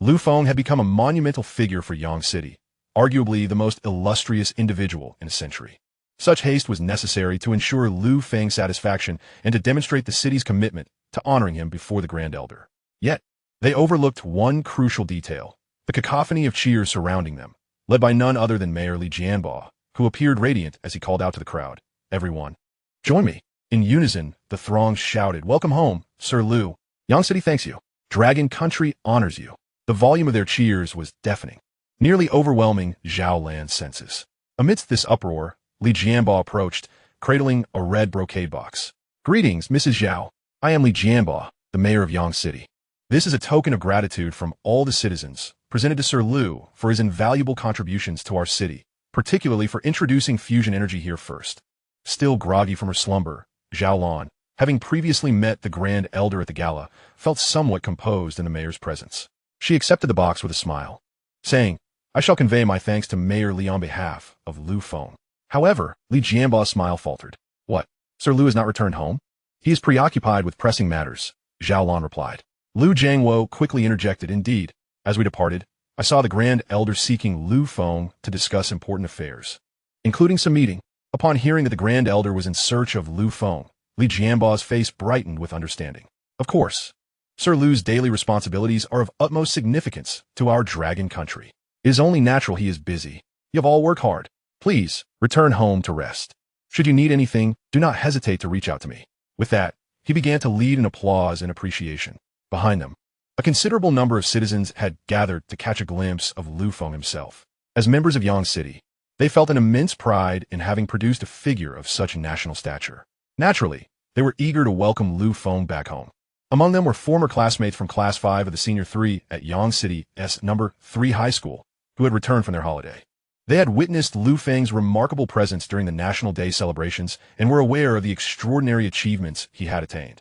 Lu Feng had become a monumental figure for Yang City, arguably the most illustrious individual in a century. Such haste was necessary to ensure Lu Feng's satisfaction and to demonstrate the city's commitment to honoring him before the Grand Elder. Yet, they overlooked one crucial detail, the cacophony of cheers surrounding them, led by none other than Mayor Li Jianbo, who appeared radiant as he called out to the crowd, "Everyone, join me." In unison, the throng shouted, "Welcome home, Sir Lu. Yang City thanks you. Dragon Country honors you." The volume of their cheers was deafening, nearly overwhelming Zhao Lan's senses. Amidst this uproar, Li Jianbo approached, cradling a red brocade box. "Greetings, Mrs. Zhao. I am Li Jianbo, the mayor of Yang City. This is a token of gratitude from all the citizens, presented to Sir Lu for his invaluable contributions to our city, particularly for introducing fusion energy here first." Still groggy from her slumber, Zhao Lan, having previously met the Grand Elder at the gala, felt somewhat composed in the mayor's presence. She accepted the box with a smile, saying, "I shall convey my thanks to Mayor Li on behalf of Lu Feng." However, Li Jianbo's smile faltered. "What? Sir Lu has not returned home?" "He is preoccupied with pressing matters," Zhao Lan replied. Lu Jiangwo quickly interjected, "Indeed, as we departed, I saw the Grand Elder seeking Lu Feng to discuss important affairs, including some meeting." Upon hearing that the Grand Elder was in search of Lu Feng, Li Jianbo's face brightened with understanding. "Of course. Sir Lu's daily responsibilities are of utmost significance to our Dragon Country. It is only natural he is busy. You have all worked hard. Please, return home to rest. Should you need anything, do not hesitate to reach out to me." With that, he began to lead in applause and appreciation. Behind them, a considerable number of citizens had gathered to catch a glimpse of Lu Feng himself. As members of Yang City, they felt an immense pride in having produced a figure of such national stature. Naturally, they were eager to welcome Lu Feng back home. Among them were former classmates from Class 5 of the Senior 3 at Yang City's No. 3 High School, who had returned from their holiday. They had witnessed Lu Feng's remarkable presence during the National Day celebrations and were aware of the extraordinary achievements he had attained,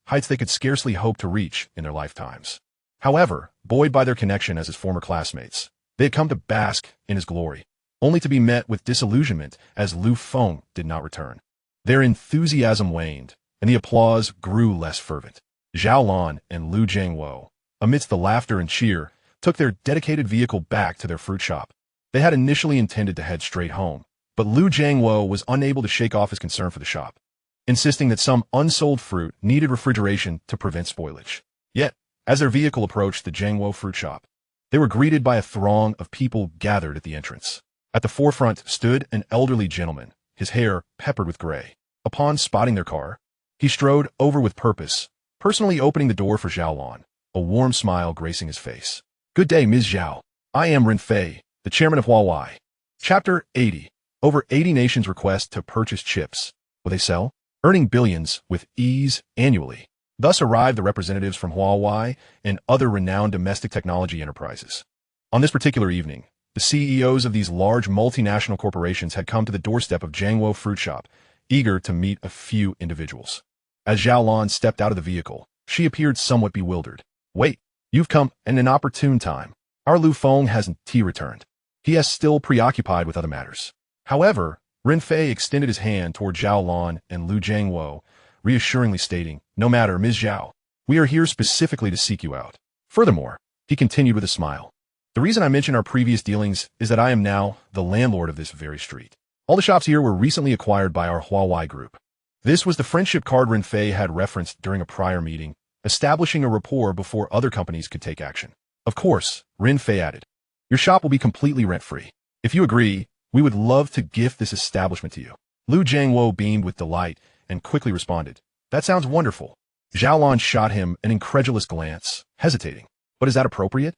heights they could scarcely hope to reach in their lifetimes. However, buoyed by their connection as his former classmates, they had come to bask in his glory, only to be met with disillusionment as Lu Feng did not return. Their enthusiasm waned, and the applause grew less fervent. Zhao Lan and Lu Jiangwo, amidst the laughter and cheer, took their dedicated vehicle back to their fruit shop. They had initially intended to head straight home, but Lu Jiangwo was unable to shake off his concern for the shop, insisting that some unsold fruit needed refrigeration to prevent spoilage. Yet, as their vehicle approached the Jiangwo fruit shop, they were greeted by a throng of people gathered at the entrance. At the forefront stood an elderly gentleman, his hair peppered with gray. Upon spotting their car, he strode over with purpose, personally opening the door for Zhao Lan, a warm smile gracing his face. "Good day, Ms. Zhao. I am Ren Fei, the chairman of Huawei." Chapter 80. Over 80 nations request to purchase chips. Will they sell? Earning billions with ease annually. Thus arrived the representatives from Huawei and other renowned domestic technology enterprises. On this particular evening, the CEOs of these large multinational corporations had come to the doorstep of Jiangwo Fruit Shop, eager to meet a few individuals. As Zhao Lan stepped out of the vehicle, she appeared somewhat bewildered. "Wait, you've come in an opportune time. Our Fong hasn't returned. He is still preoccupied with other matters." However, Ren Fei extended his hand toward Zhao Lan and Lu Jiangwo, reassuringly stating, "No matter, Ms. Zhao. We are here specifically to seek you out." Furthermore, he continued with a smile, "The reason I mention our previous dealings is that I am now the landlord of this very street. All the shops here were recently acquired by our Huawei group." This was the friendship card Ren Fei had referenced during a prior meeting, establishing a rapport before other companies could take action. "Of course," Ren Fei added, "your shop will be completely rent-free. If you agree, we would love to gift this establishment to you." Lu Jiangwo beamed with delight and quickly responded, "That sounds wonderful." Zhao Lan shot him an incredulous glance, hesitating. "But is that appropriate?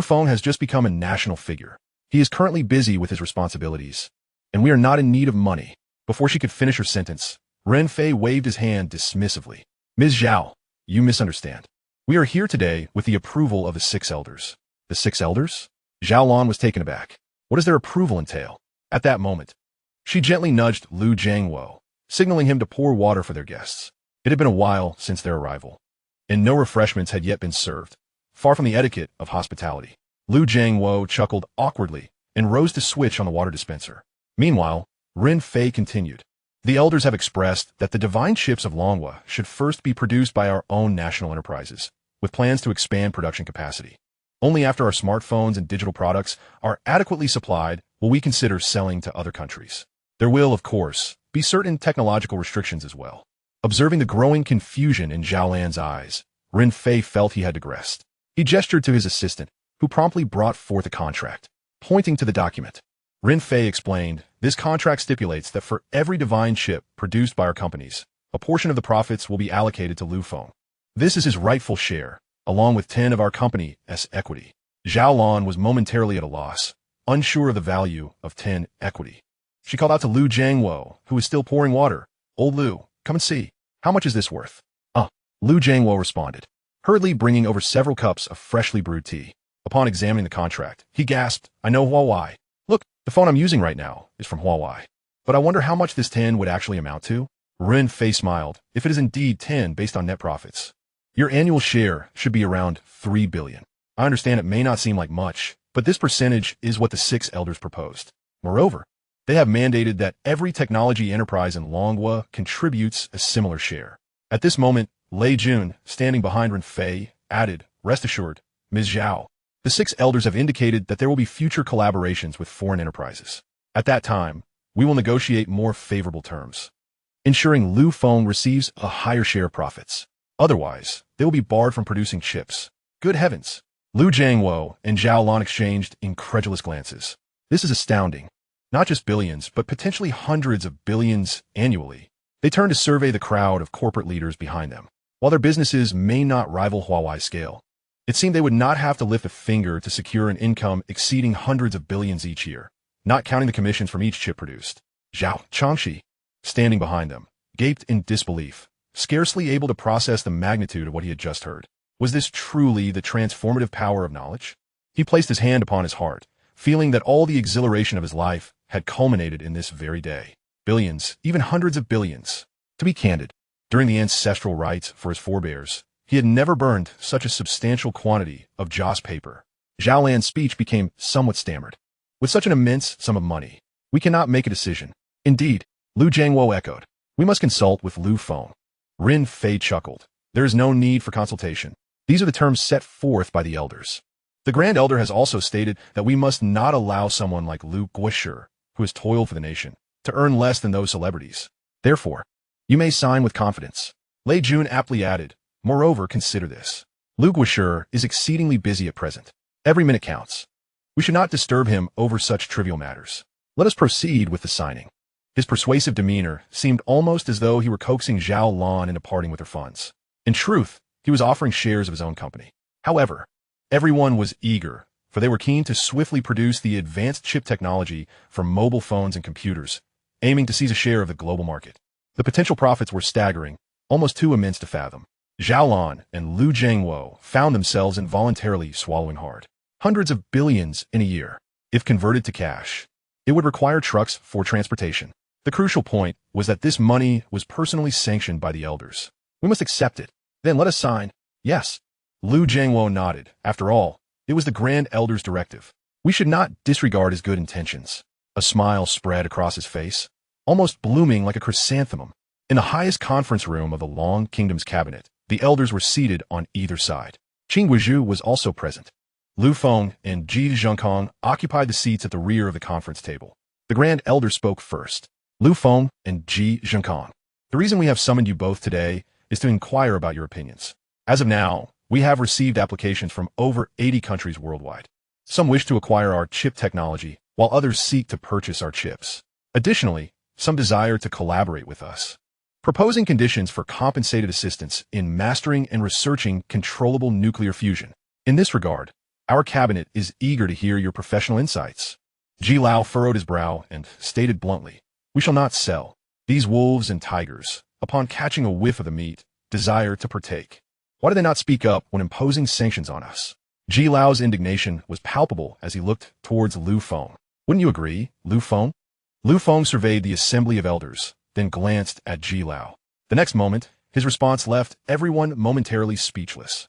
Fong has just become a national figure. He is currently busy with his responsibilities, and we are not in need of money." Before she could finish her sentence, Ren Fei waved his hand dismissively. "Ms. Zhao, you misunderstand. We are here today with the approval of the 6 elders." "The 6 elders?" Zhao Lan was taken aback. "What does their approval entail?" At that moment, she gently nudged Lu Jiangwo, signaling him to pour water for their guests. It had been a while since their arrival, and no refreshments had yet been served, far from the etiquette of hospitality. Lu Jiangwo chuckled awkwardly and rose to switch on the water dispenser. Meanwhile, Ren Fei continued, "The elders have expressed that the divine chips of Longhua should first be produced by our own national enterprises, with plans to expand production capacity. Only after our smartphones and digital products are adequately supplied will we consider selling to other countries. There will, of course, be certain technological restrictions as well." Observing the growing confusion in Zhao Lan's eyes, Ren Fei felt he had digressed. He gestured to his assistant, who promptly brought forth a contract, pointing to the document. Ren Fei explained, "This contract stipulates that for every divine chip produced by our companies, a portion of the profits will be allocated to Lu Fong. This is his rightful share, along with 10 of our company's equity." Zhao Lan was momentarily at a loss, unsure of the value of 10 equity. She called out to Lu Jiangwo, who was still pouring water. "Old Lu, come and see. How much is this worth?" Lu Jiangwo responded, hurriedly bringing over several cups of freshly brewed tea. Upon examining the contract, he gasped, "I know Huawei. Look, the phone I'm using right now is from Huawei. But I wonder how much this 10 would actually amount to?" Ren Fei smiled, "If it is indeed 10 based on net profits, your annual share should be around 3 billion. I understand it may not seem like much, but this percentage is what the 6 elders proposed. Moreover, they have mandated that every technology enterprise in Longhua contributes a similar share." At this moment, Lei Jun, standing behind Ren Fei, added, "Rest assured, Ms. Zhao, the 6 elders have indicated that there will be future collaborations with foreign enterprises. At that time, we will negotiate more favorable terms, ensuring Lu Fong receives a higher share of profits. Otherwise, they will be barred from producing chips." Good heavens! Lu Jiangwo and Zhao Lan exchanged incredulous glances. This is astounding. Not just billions, but potentially hundreds of billions annually. They turned to survey the crowd of corporate leaders behind them. While their businesses may not rival Huawei's scale, it seemed they would not have to lift a finger to secure an income exceeding hundreds of billions each year, not counting the commissions from each chip produced. Zhao Changshi, standing behind them, gaped in disbelief, scarcely able to process the magnitude of what he had just heard. Was this truly the transformative power of knowledge? He placed his hand upon his heart, feeling that all the exhilaration of his life had culminated in this very day. Billions, even hundreds of billions. To be candid, during the ancestral rites for his forebears, he had never burned such a substantial quantity of joss paper. Zhao Lan's speech became somewhat stammered. "With such an immense sum of money, we cannot make a decision." "Indeed," Lu Jiangwo echoed. "We must consult with Lu Fong." Ren Fei chuckled. "There is no need for consultation. These are the terms set forth by the elders. The Grand Elder has also stated that we must not allow someone like Lu Guisher, who has toiled for the nation, to earn less than those celebrities. Therefore, you may sign with confidence. Lei Jun aptly added, moreover, consider this. Lu Guisher is exceedingly busy at present. Every minute counts. We should not disturb him over such trivial matters. Let us proceed with the signing. His persuasive demeanor seemed almost as though he were coaxing Zhao Lan into parting with her funds. In truth, he was offering shares of his own company. However, everyone was eager, for they were keen to swiftly produce the advanced chip technology for mobile phones and computers, aiming to seize a share of the global market. The potential profits were staggering, almost too immense to fathom. Zhao Lan and Lu Jiangwo found themselves involuntarily swallowing hard. Hundreds of billions in a year. If converted to cash, it would require trucks for transportation. The crucial point was that this money was personally sanctioned by the elders. We must accept it. Then let us sign. Yes. Lu Jiangwo nodded. After all, it was the Grand Elder's directive. We should not disregard his good intentions. A smile spread across his face, almost blooming like a chrysanthemum. In the highest conference room of the Long Kingdom's cabinet, the elders were seated on either side. Qing Guizhu was also present. Lu Feng and Ji Zhengkong occupied the seats at the rear of the conference table. The Grand Elder spoke first. Lu Feng and Ji Zhengkong. The reason we have summoned you both today is to inquire about your opinions. As of now, we have received applications from over 80 countries worldwide. Some wish to acquire our chip technology, while others seek to purchase our chips. Additionally, some desire to collaborate with us, proposing conditions for compensated assistance in mastering and researching controllable nuclear fusion. In this regard, our cabinet is eager to hear your professional insights. Ji Lao furrowed his brow and stated bluntly, we shall not sell. These wolves and tigers, upon catching a whiff of the meat, desire to partake. Why do they not speak up when imposing sanctions on us? Ji Lao's indignation was palpable as he looked towards Lu Feng. Wouldn't you agree, Lu Feng? Lu Feng surveyed the assembly of elders, then glanced at Ji Lao. The next moment, his response left everyone momentarily speechless.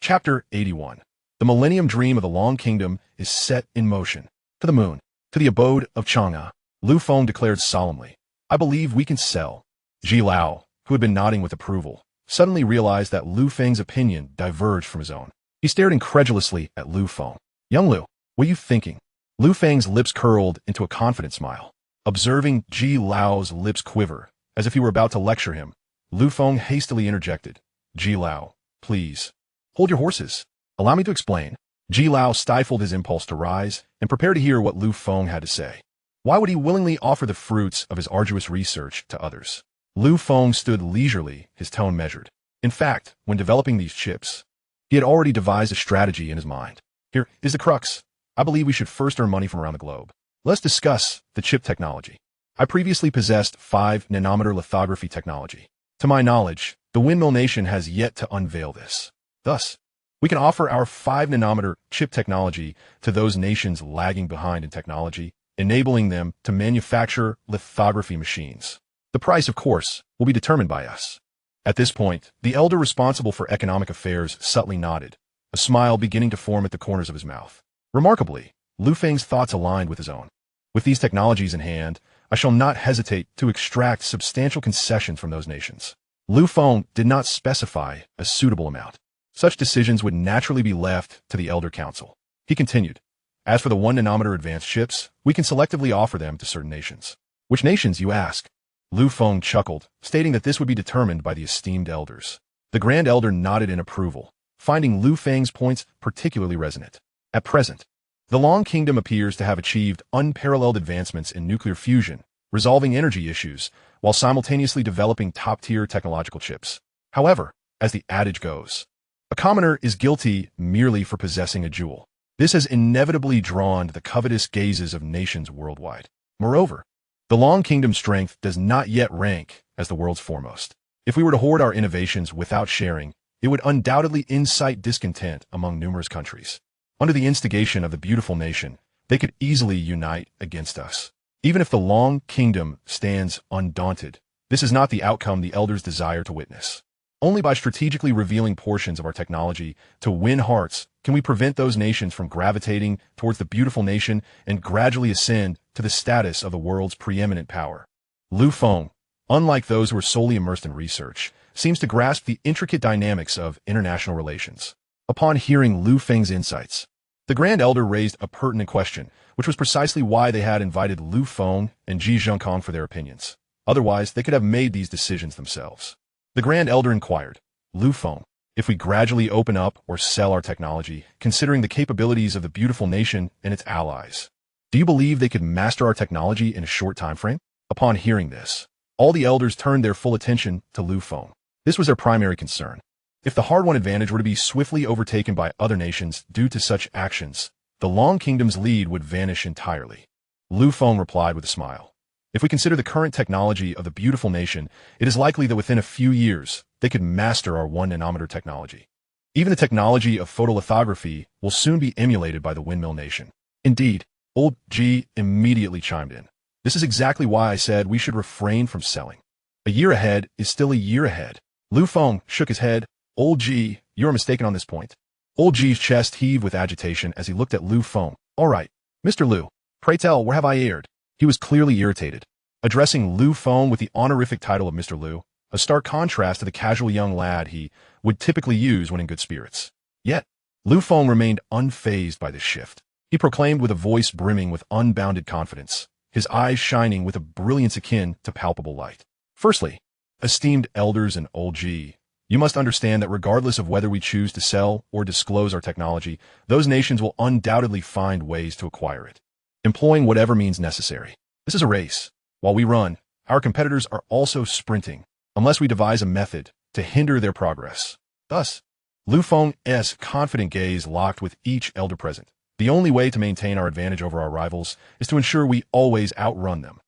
Chapter 81. The Millennium Dream of the Long Kingdom is set in motion. To the moon, to the abode of Chang'e, Lu Feng declared solemnly, I believe we can sell. Ji Lao, who had been nodding with approval, suddenly realized that Lu Feng's opinion diverged from his own. He stared incredulously at Lu Feng. Young Lu, what are you thinking? Lu Feng's lips curled into a confident smile. Observing Ji Lao's lips quiver, as if he were about to lecture him, Lu Feng hastily interjected. Ji Lao, please, hold your horses. Allow me to explain. Ji Lao stifled his impulse to rise and prepare to hear what Lu Feng had to say. Why would he willingly offer the fruits of his arduous research to others? Lu Feng stood leisurely, his tone measured. In fact, when developing these chips, he had already devised a strategy in his mind. Here is the crux. I believe we should first earn money from around the globe. Let's discuss the chip technology. I previously possessed 5-nanometer lithography technology. To my knowledge, the Windmill Nation has yet to unveil this. Thus, we can offer our 5-nanometer chip technology to those nations lagging behind in technology, enabling them to manufacture lithography machines. The price, of course, will be determined by us. At this point, the elder responsible for economic affairs subtly nodded, a smile beginning to form at the corners of his mouth. Remarkably, Lu Feng's thoughts aligned with his own. With these technologies in hand, I shall not hesitate to extract substantial concessions from those nations. Lu Feng did not specify a suitable amount. Such decisions would naturally be left to the Elder Council. He continued, as for the 1-nanometer advanced chips, we can selectively offer them to certain nations. Which nations, you ask? Lu Feng chuckled, stating that this would be determined by the esteemed elders. The Grand Elder nodded in approval, finding Lu Feng's points particularly resonant. At present, the Long Kingdom appears to have achieved unparalleled advancements in nuclear fusion, resolving energy issues, while simultaneously developing top-tier technological chips. However, as the adage goes, a commoner is guilty merely for possessing a jewel. This has inevitably drawn the covetous gazes of nations worldwide. Moreover, the Long Kingdom's strength does not yet rank as the world's foremost. If we were to hoard our innovations without sharing, it would undoubtedly incite discontent among numerous countries. Under the instigation of the beautiful nation, they could easily unite against us. Even if the Long Kingdom stands undaunted, this is not the outcome the elders desire to witness. Only by strategically revealing portions of our technology to win hearts can we prevent those nations from gravitating towards the beautiful nation and gradually ascend to the status of the world's preeminent power. Lu Feng, unlike those who are solely immersed in research, seems to grasp the intricate dynamics of international relations. Upon hearing Lu Feng's insights, The Grand Elder raised a pertinent question, which was precisely why they had invited Lu Feng and Ji Zhengkong for their opinions. Otherwise, they could have made these decisions themselves. The Grand Elder inquired, Lu Feng, if we gradually open up or sell our technology, considering the capabilities of the beautiful nation and its allies, do you believe they could master our technology in a short time frame? Upon hearing this, all the elders turned their full attention to Lu Feng. This was their primary concern. If the hard-won advantage were to be swiftly overtaken by other nations due to such actions, the Long Kingdom's lead would vanish entirely. Lu Feng replied with a smile. If we consider the current technology of the beautiful nation, it is likely that within a few years, they could master our 1-nanometer technology. Even the technology of photolithography will soon be emulated by the windmill nation. Indeed, old Ji immediately chimed in. This is exactly why I said we should refrain from selling. A year ahead is still a year ahead. Lu Feng shook his head. Old Ji, you are mistaken on this point. Old Ji's chest heaved with agitation as he looked at Lu Feng. All right, Mr. Lu, pray tell, where have I erred? He was clearly irritated. Addressing Lu Feng with the honorific title of Mr. Lu, a stark contrast to the casual young lad he would typically use when in good spirits. Yet, Lu Feng remained unfazed by this shift. He proclaimed with a voice brimming with unbounded confidence, his eyes shining with a brilliance akin to palpable light. Firstly, esteemed elders and old Ji, you must understand that regardless of whether we choose to sell or disclose our technology, those nations will undoubtedly find ways to acquire it, employing whatever means necessary. This is a race. While we run, our competitors are also sprinting, unless we devise a method to hinder their progress. Thus, Lu Feng's confident gaze locked with each elder present. The only way to maintain our advantage over our rivals is to ensure we always outrun them.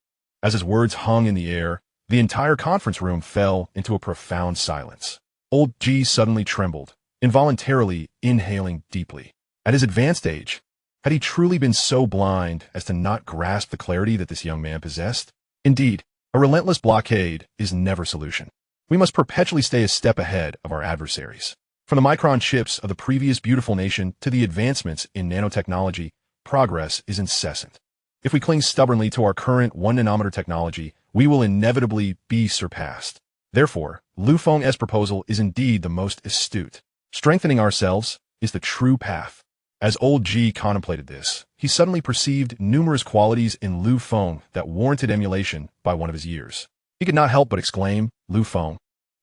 As his words hung in the air, the entire conference room fell into a profound silence. Old Ji suddenly trembled, involuntarily inhaling deeply. At his advanced age, had he truly been so blind as to not grasp the clarity that this young man possessed? Indeed, a relentless blockade is never a solution. We must perpetually stay a step ahead of our adversaries. From the micron chips of the previous beautiful nation to the advancements in nanotechnology, progress is incessant. If we cling stubbornly to our current 1-nanometer technology, we will inevitably be surpassed. Therefore, Lu Feng's proposal is indeed the most astute. Strengthening ourselves is the true path. As old Ji contemplated this, he suddenly perceived numerous qualities in Lu Feng that warranted emulation by one of his years. He could not help but exclaim, Lu Feng,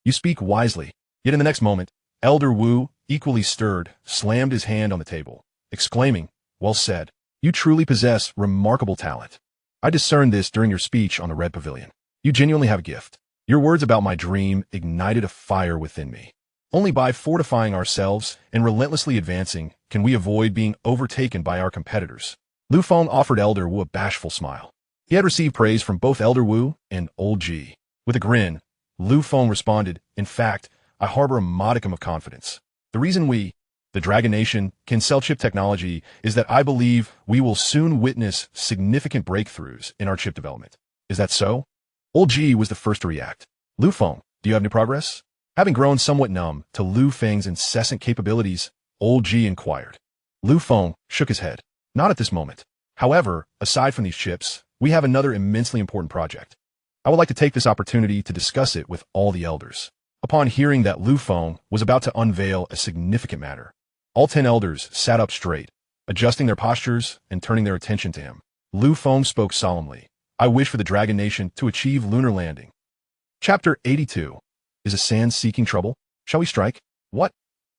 you speak wisely. Yet in the next moment, Elder Wu, equally stirred, slammed his hand on the table, exclaiming, well said. You truly possess remarkable talent. I discerned this during your speech on the Red Pavilion. You genuinely have a gift. Your words about my dream ignited a fire within me. Only by fortifying ourselves and relentlessly advancing can we avoid being overtaken by our competitors. Lu Feng offered Elder Wu a bashful smile. He had received praise from both Elder Wu and Old Ji. With a grin, Lu Feng responded, in fact, I harbor a modicum of confidence. The reason we, the Dragon Nation, can sell chip technology is that I believe we will soon witness significant breakthroughs in our chip development. Is that so? Old Ji was the first to react. Lu Feng, do you have any progress? Having grown somewhat numb to Lu Feng's incessant capabilities, Old Ji inquired. Lu Feng shook his head. Not at this moment. However, aside from these chips, we have another immensely important project. I would like to take this opportunity to discuss it with all the elders. Upon hearing that Lu Feng was about to unveil a significant matter, all 10 elders sat up straight, adjusting their postures and turning their attention to him. Lu Feng spoke solemnly. I wish for the Dragon Nation to achieve lunar landing. Chapter 82. Is a sand seeking trouble? Shall we strike? What?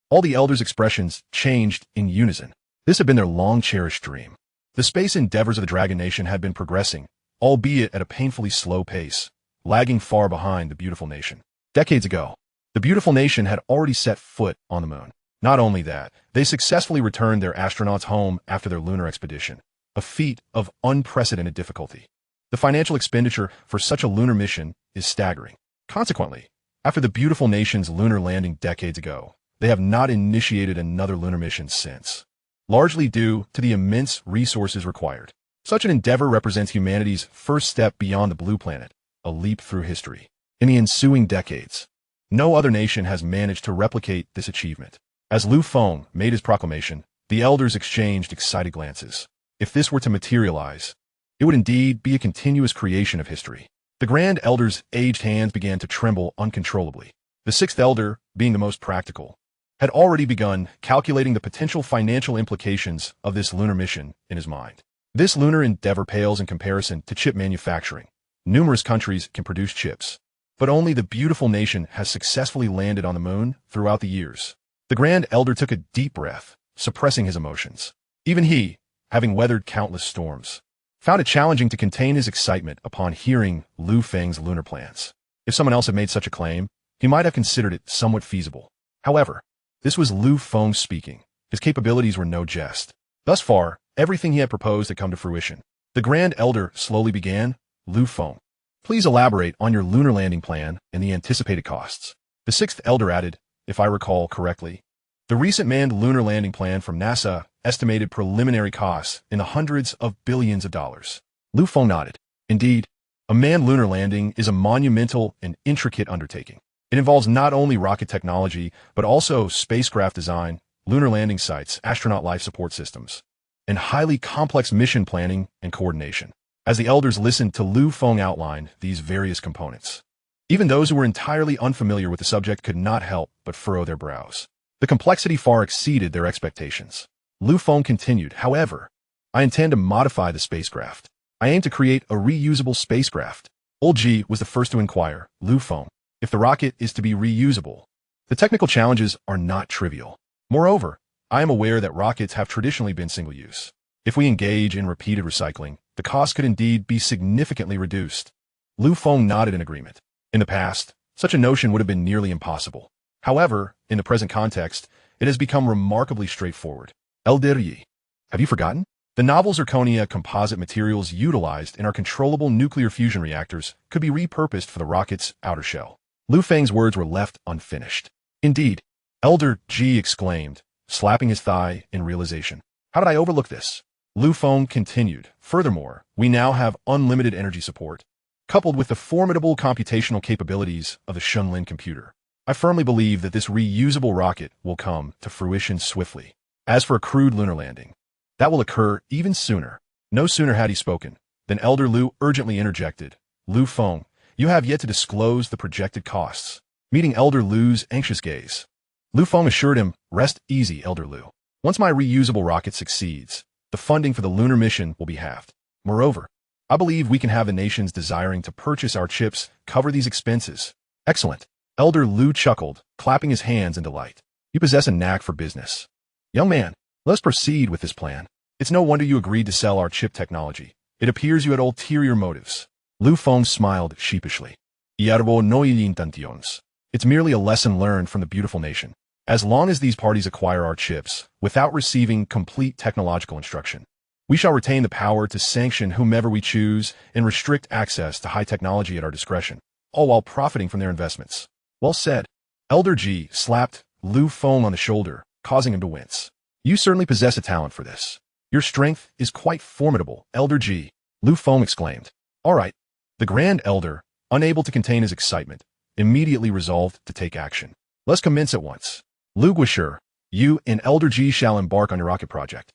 All the elders' expressions changed in unison. This had been their long-cherished dream. The space endeavors of the Dragon Nation had been progressing, albeit at a painfully slow pace, lagging far behind the beautiful nation. Decades ago, the beautiful nation had already set foot on the moon. Not only that, they successfully returned their astronauts home after their lunar expedition, a feat of unprecedented difficulty. The financial expenditure for such a lunar mission is staggering. Consequently, after the beautiful nation's lunar landing decades ago, they have not initiated another lunar mission since, largely due to the immense resources required. Such an endeavor represents humanity's first step beyond the blue planet, a leap through history. In the ensuing decades, no other nation has managed to replicate this achievement. As Lu Feng made his proclamation, the elders exchanged excited glances. If this were to materialize, it would indeed be a continuous creation of history. The Grand Elder's aged hands began to tremble uncontrollably. The sixth elder, being the most practical, had already begun calculating the potential financial implications of this lunar mission in his mind. This lunar endeavor pales in comparison to chip manufacturing. Numerous countries can produce chips, but only the beautiful nation has successfully landed on the moon throughout the years. The Grand Elder took a deep breath, suppressing his emotions. Even he, having weathered countless storms, found it challenging to contain his excitement upon hearing Lu Feng's lunar plans. If someone else had made such a claim, he might have considered it somewhat feasible. However, this was Lu Feng speaking. His capabilities were no jest. Thus far, everything he had proposed had come to fruition. The Grand Elder slowly began, Lu Feng, please elaborate on your lunar landing plan and the anticipated costs. The Sixth Elder added, if I recall correctly, the recent manned lunar landing plan from NASA estimated preliminary costs in the hundreds of billions of dollars. Lu Feng nodded. Indeed, a manned lunar landing is a monumental and intricate undertaking. It involves not only rocket technology, but also spacecraft design, lunar landing sites, astronaut life support systems, and highly complex mission planning and coordination. As the elders listened to Lu Feng outline these various components, even those who were entirely unfamiliar with the subject could not help but furrow their brows. The complexity far exceeded their expectations. Lu Feng continued, however, I intend to modify the spacecraft. I aim to create a reusable spacecraft. Old G was the first to inquire, Lu Feng, if the rocket is to be reusable. The technical challenges are not trivial. Moreover, I am aware that rockets have traditionally been single-use. If we engage in repeated recycling, the cost could indeed be significantly reduced. Lu Feng nodded in agreement. In the past, such a notion would have been nearly impossible. However, in the present context, it has become remarkably straightforward. Elder Yi, have you forgotten? The novel zirconia composite materials utilized in our controllable nuclear fusion reactors could be repurposed for the rocket's outer shell. Lu Feng's words were left unfinished. Indeed, Elder G exclaimed, slapping his thigh in realization. How did I overlook this? Lu Feng continued. Furthermore, we now have unlimited energy support, coupled with the formidable computational capabilities of the Shunlin computer. I firmly believe that this reusable rocket will come to fruition swiftly. As for a crewed lunar landing, that will occur even sooner. No sooner had he spoken than Elder Lu urgently interjected. Lu Feng, you have yet to disclose the projected costs. Meeting Elder Lu's anxious gaze, Lu Feng assured him, rest easy, Elder Lu. Once my reusable rocket succeeds, the funding for the lunar mission will be halved. Moreover, I believe we can have the nations desiring to purchase our chips cover these expenses. Excellent. Elder Lu chuckled, clapping his hands in delight. You possess a knack for business. Young man, let us proceed with this plan. It's no wonder you agreed to sell our chip technology. It appears you had ulterior motives. Lu Feng smiled sheepishly. It's merely a lesson learned from the beautiful nation. As long as these parties acquire our chips, without receiving complete technological instruction, we shall retain the power to sanction whomever we choose and restrict access to high technology at our discretion, all while profiting from their investments. Well said. Elder G slapped Lu Feng on the shoulder, causing him to wince. You certainly possess a talent for this. Your strength is quite formidable, Elder G. Lu Feng exclaimed. All right. The Grand Elder, unable to contain his excitement, immediately resolved to take action. Let's commence at once. Lu Guisher, you and Elder G shall embark on your rocket project.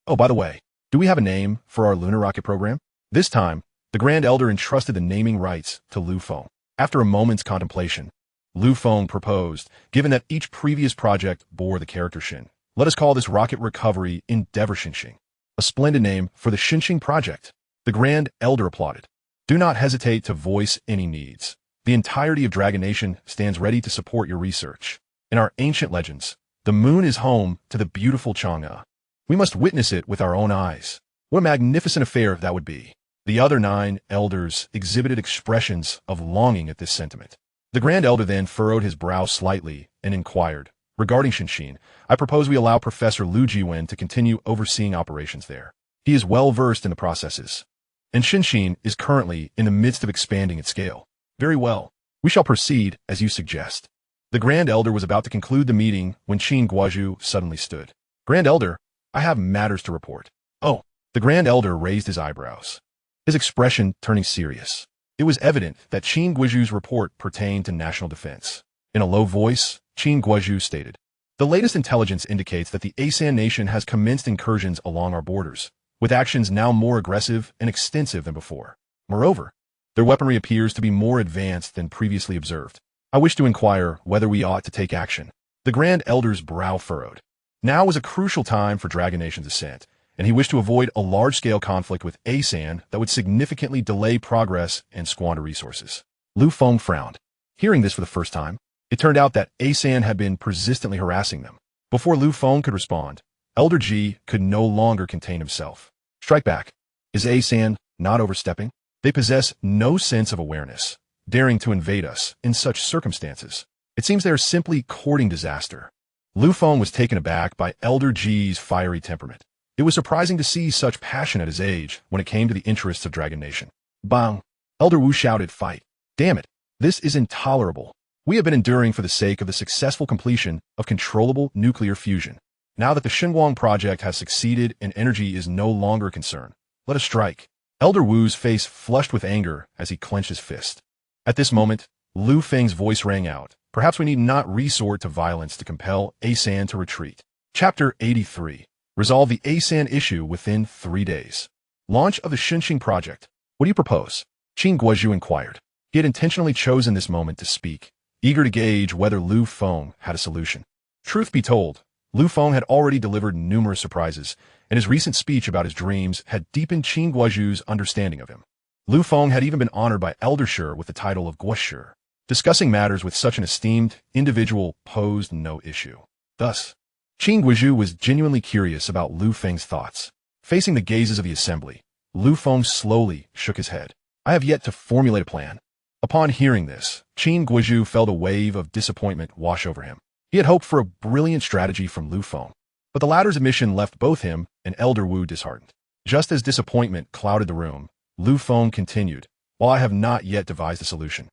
Oh, by the way, do we have a name for our lunar rocket program? This time, the Grand Elder entrusted the naming rights to Lu Feng. After a moment's contemplation, Lu Feng proposed, given that each previous project bore the character Shin, let us call this Rocket Recovery Endeavor Xinxing. A splendid name for the Xinxing project. The Grand Elder applauded. Do not hesitate to voice any needs. The entirety of Dragon Nation stands ready to support your research. In our ancient legends, the moon is home to the beautiful Chang'e. We must witness it with our own eyes. What a magnificent affair that would be. The other 9 elders exhibited expressions of longing at this sentiment. The Grand Elder then furrowed his brow slightly and inquired, regarding Xinxin, I propose we allow Professor Lu Jiwen to continue overseeing operations there. He is well versed in the processes, and Xinxin is currently in the midst of expanding its scale. Very well. We shall proceed as you suggest. The Grand Elder was about to conclude the meeting when Qin Guozhu suddenly stood. Grand Elder, I have matters to report. Oh, the Grand Elder raised his eyebrows, his expression turning serious. It was evident that Qin Guozhu's report pertained to national defense. In a low voice, Qin Guozhu stated, the latest intelligence indicates that the Asan nation has commenced incursions along our borders, with actions now more aggressive and extensive than before. Moreover, their weaponry appears to be more advanced than previously observed. I wish to inquire whether we ought to take action. The Grand Elder's brow furrowed. Now was a crucial time for Dragon Nation's ascent, and he wished to avoid a large-scale conflict with Asan that would significantly delay progress and squander resources. Lu Feng frowned. Hearing this for the first time, it turned out that Asan had been persistently harassing them. Before Lu Feng could respond, Elder Ji could no longer contain himself. Strike back. Is Asan not overstepping? They possess no sense of awareness, daring to invade us in such circumstances. It seems they are simply courting disaster. Lu Feng was taken aback by Elder Ji's fiery temperament. It was surprising to see such passion at his age when it came to the interests of Dragon Nation. Bang! Elder Wu shouted, "Fight! Damn it! This is intolerable. We have been enduring for the sake of the successful completion of controllable nuclear fusion. Now that the Xinguang project has succeeded and energy is no longer a concern, let us strike." Elder Wu's face flushed with anger as he clenched his fist. At this moment, Lu Feng's voice rang out. Perhaps we need not resort to violence to compel Asan to retreat. Chapter 83. Resolve the Asan issue within 3 days. Launch of the Xinqing project. What do you propose? Qin Guozhu inquired. He had intentionally chosen this moment to speak, eager to gauge whether Lu Feng had a solution. Truth be told, Lu Feng had already delivered numerous surprises, and his recent speech about his dreams had deepened Qin Guozhu's understanding of him. Lu Feng had even been honored by Eldershire with the title of Guoshi. Discussing matters with such an esteemed individual posed no issue. Thus, Qin Guozhu was genuinely curious about Lu Feng's thoughts. Facing the gazes of the assembly, Lu Feng slowly shook his head. I have yet to formulate a plan. Upon hearing this, Qin Guozhu felt a wave of disappointment wash over him. He had hoped for a brilliant strategy from Lu Feng, but the latter's admission left both him and Elder Wu disheartened. Just as disappointment clouded the room, Lu Feng continued, while I have not yet devised a solution.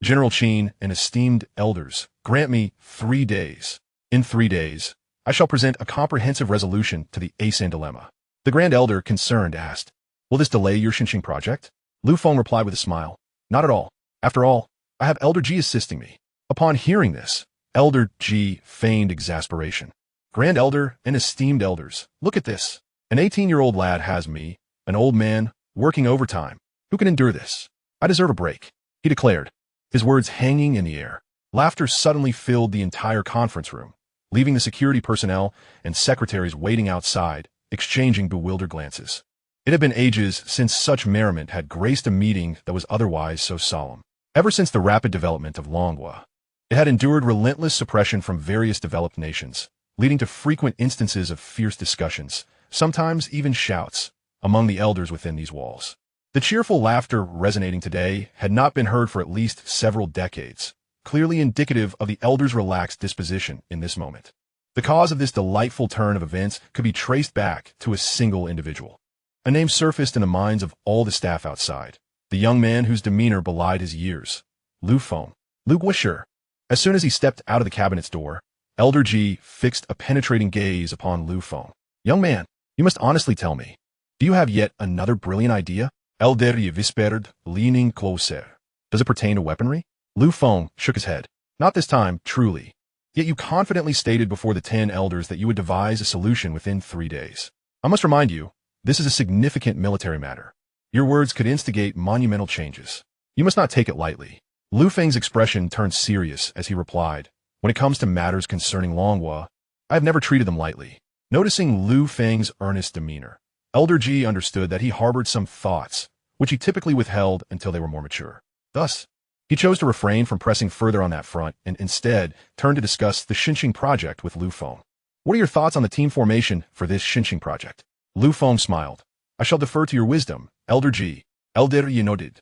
General Qin and esteemed elders, grant me 3 days. In 3 days, I shall present a comprehensive resolution to the Asan dilemma. The Grand Elder, concerned, asked, will this delay your Xinqing project? Lu Feng replied with a smile, not at all. After all, I have Elder Ji assisting me. Upon hearing this, Elder Ji feigned exasperation. Grand Elder and esteemed elders, look at this. An 18-year-old lad has me, an old man, working overtime. Who can endure this? I deserve a break, he declared, his words hanging in the air. Laughter suddenly filled the entire conference room, leaving the security personnel and secretaries waiting outside, exchanging bewildered glances. It had been ages since such merriment had graced a meeting that was otherwise so solemn. Ever since the rapid development of Longhua, it had endured relentless suppression from various developed nations, leading to frequent instances of fierce discussions, sometimes even shouts, among the elders within these walls. The cheerful laughter resonating today had not been heard for at least several decades, clearly indicative of the elders' relaxed disposition in this moment. The cause of this delightful turn of events could be traced back to a single individual. A name surfaced in the minds of all the staff outside, the young man whose demeanor belied his years, Lu Feng. Lu Guoshi. As soon as he stepped out of the cabinet's door, Elder Ji fixed a penetrating gaze upon Lu Feng. Young man, you must honestly tell me, do you have yet another brilliant idea? Elder Ji whispered, leaning closer. Does it pertain to weaponry? Lu Feng shook his head. Not this time, truly. Yet you confidently stated before the 10 elders that you would devise a solution within 3 days. I must remind you, this is a significant military matter. Your words could instigate monumental changes. You must not take it lightly. Lu Feng's expression turned serious as he replied, when it comes to matters concerning Longhua, I have never treated them lightly. Noticing Lu Feng's earnest demeanor, Elder Ji understood that he harbored some thoughts, which he typically withheld until they were more mature. Thus, he chose to refrain from pressing further on that front and instead turned to discuss the Xinqing project with Lu Feng. What are your thoughts on the team formation for this Xinqing project? Lu Feng smiled. I shall defer to your wisdom, Elder Ji. Elder Ji nodded.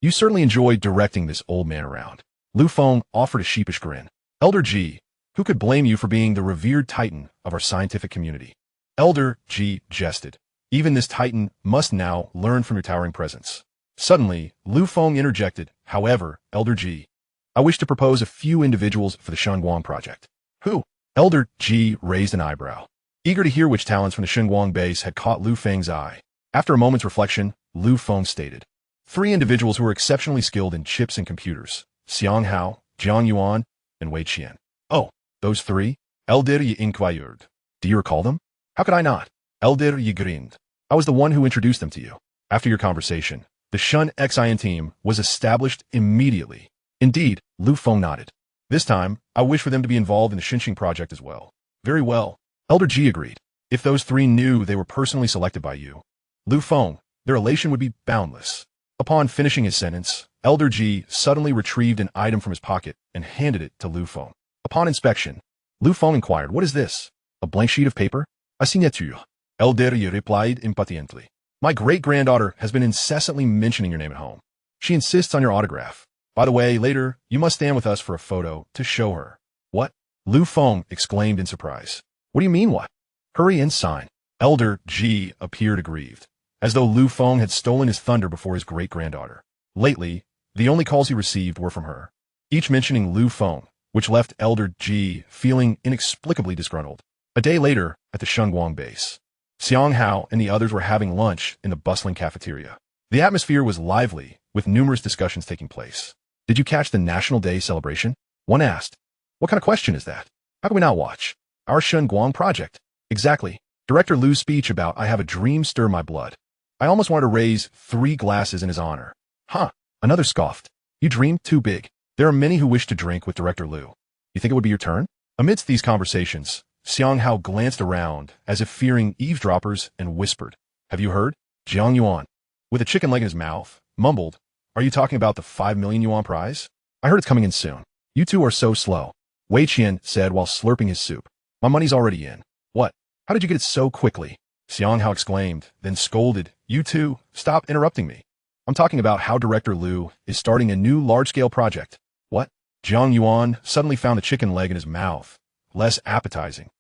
You certainly enjoyed directing this old man around. Lu Feng offered a sheepish grin. Elder Ji, who could blame you for being the revered titan of our scientific community? Elder Ji jested. Even this titan must now learn from your towering presence. Suddenly, Lu Feng interjected, however, Elder Ji, I wish to propose a few individuals for the Xinguang project. Who? Elder Ji raised an eyebrow, eager to hear which talents from the Xinguang base had caught Lu Feng's eye. After a moment's reflection, Lu Feng stated, 3 individuals who were exceptionally skilled in chips and computers, Xiang Hao, Jiang Yuan, and Wei Qian. Oh, those 3? Elder Yi inquired. Do you recall them? How could I not? Elder Yi grinned. I was the one who introduced them to you. After your conversation, the Xinqiang team was established immediately. Indeed, Lu Feng nodded. This time, I wish for them to be involved in the Xinqing project as well. Very well. Elder Ji agreed. If those three knew they were personally selected by you, Lu Feng, their elation would be boundless. Upon finishing his sentence, Elder Ji suddenly retrieved an item from his pocket and handed it to Lu Feng. Upon inspection, Lu Feng inquired, "What is this? A blank sheet of paper? A signature?" Elder Ji replied impatiently. "My great-granddaughter has been incessantly mentioning your name at home. She insists on your autograph. By the way, later, you must stand with us for a photo to show her." "What?" Lu Feng exclaimed in surprise. "What do you mean, what?" "Hurry and sign." Elder Ji appeared aggrieved, as though Lu Feng had stolen his thunder before his great-granddaughter. Lately, the only calls he received were from her, each mentioning Lu Feng, which left Elder Ji feeling inexplicably disgruntled. A day later, at the Shunguang base, Xiang Hao and the others were having lunch in the bustling cafeteria. The atmosphere was lively, with numerous discussions taking place. "Did you catch the National Day celebration?" one asked. "What kind of question is that? How can we not watch? Our Shunguang project." "Exactly. Director Lu's speech about 'I have a dream' stirred my blood. I almost wanted to raise 3 glasses in his honor." "Huh," another scoffed. "You dream too big. There are many who wish to drink with Director Lu. You think it would be your turn?" Amidst these conversations, Xiang Hao glanced around as if fearing eavesdroppers and whispered, "Have you heard?" Jiang Yuan, with a chicken leg in his mouth, mumbled, "Are you talking about the 5 million yuan prize? I heard it's coming in soon." "You two are so slow," Wei Qian said while slurping his soup. "My money's already in." "What? How did you get it so quickly?" Xiang Hao exclaimed, then scolded, "You two, stop interrupting me. I'm talking about how Director Lu is starting a new large-scale project." "What?" Jiang Yuan suddenly found the chicken leg in his mouth less appetizing,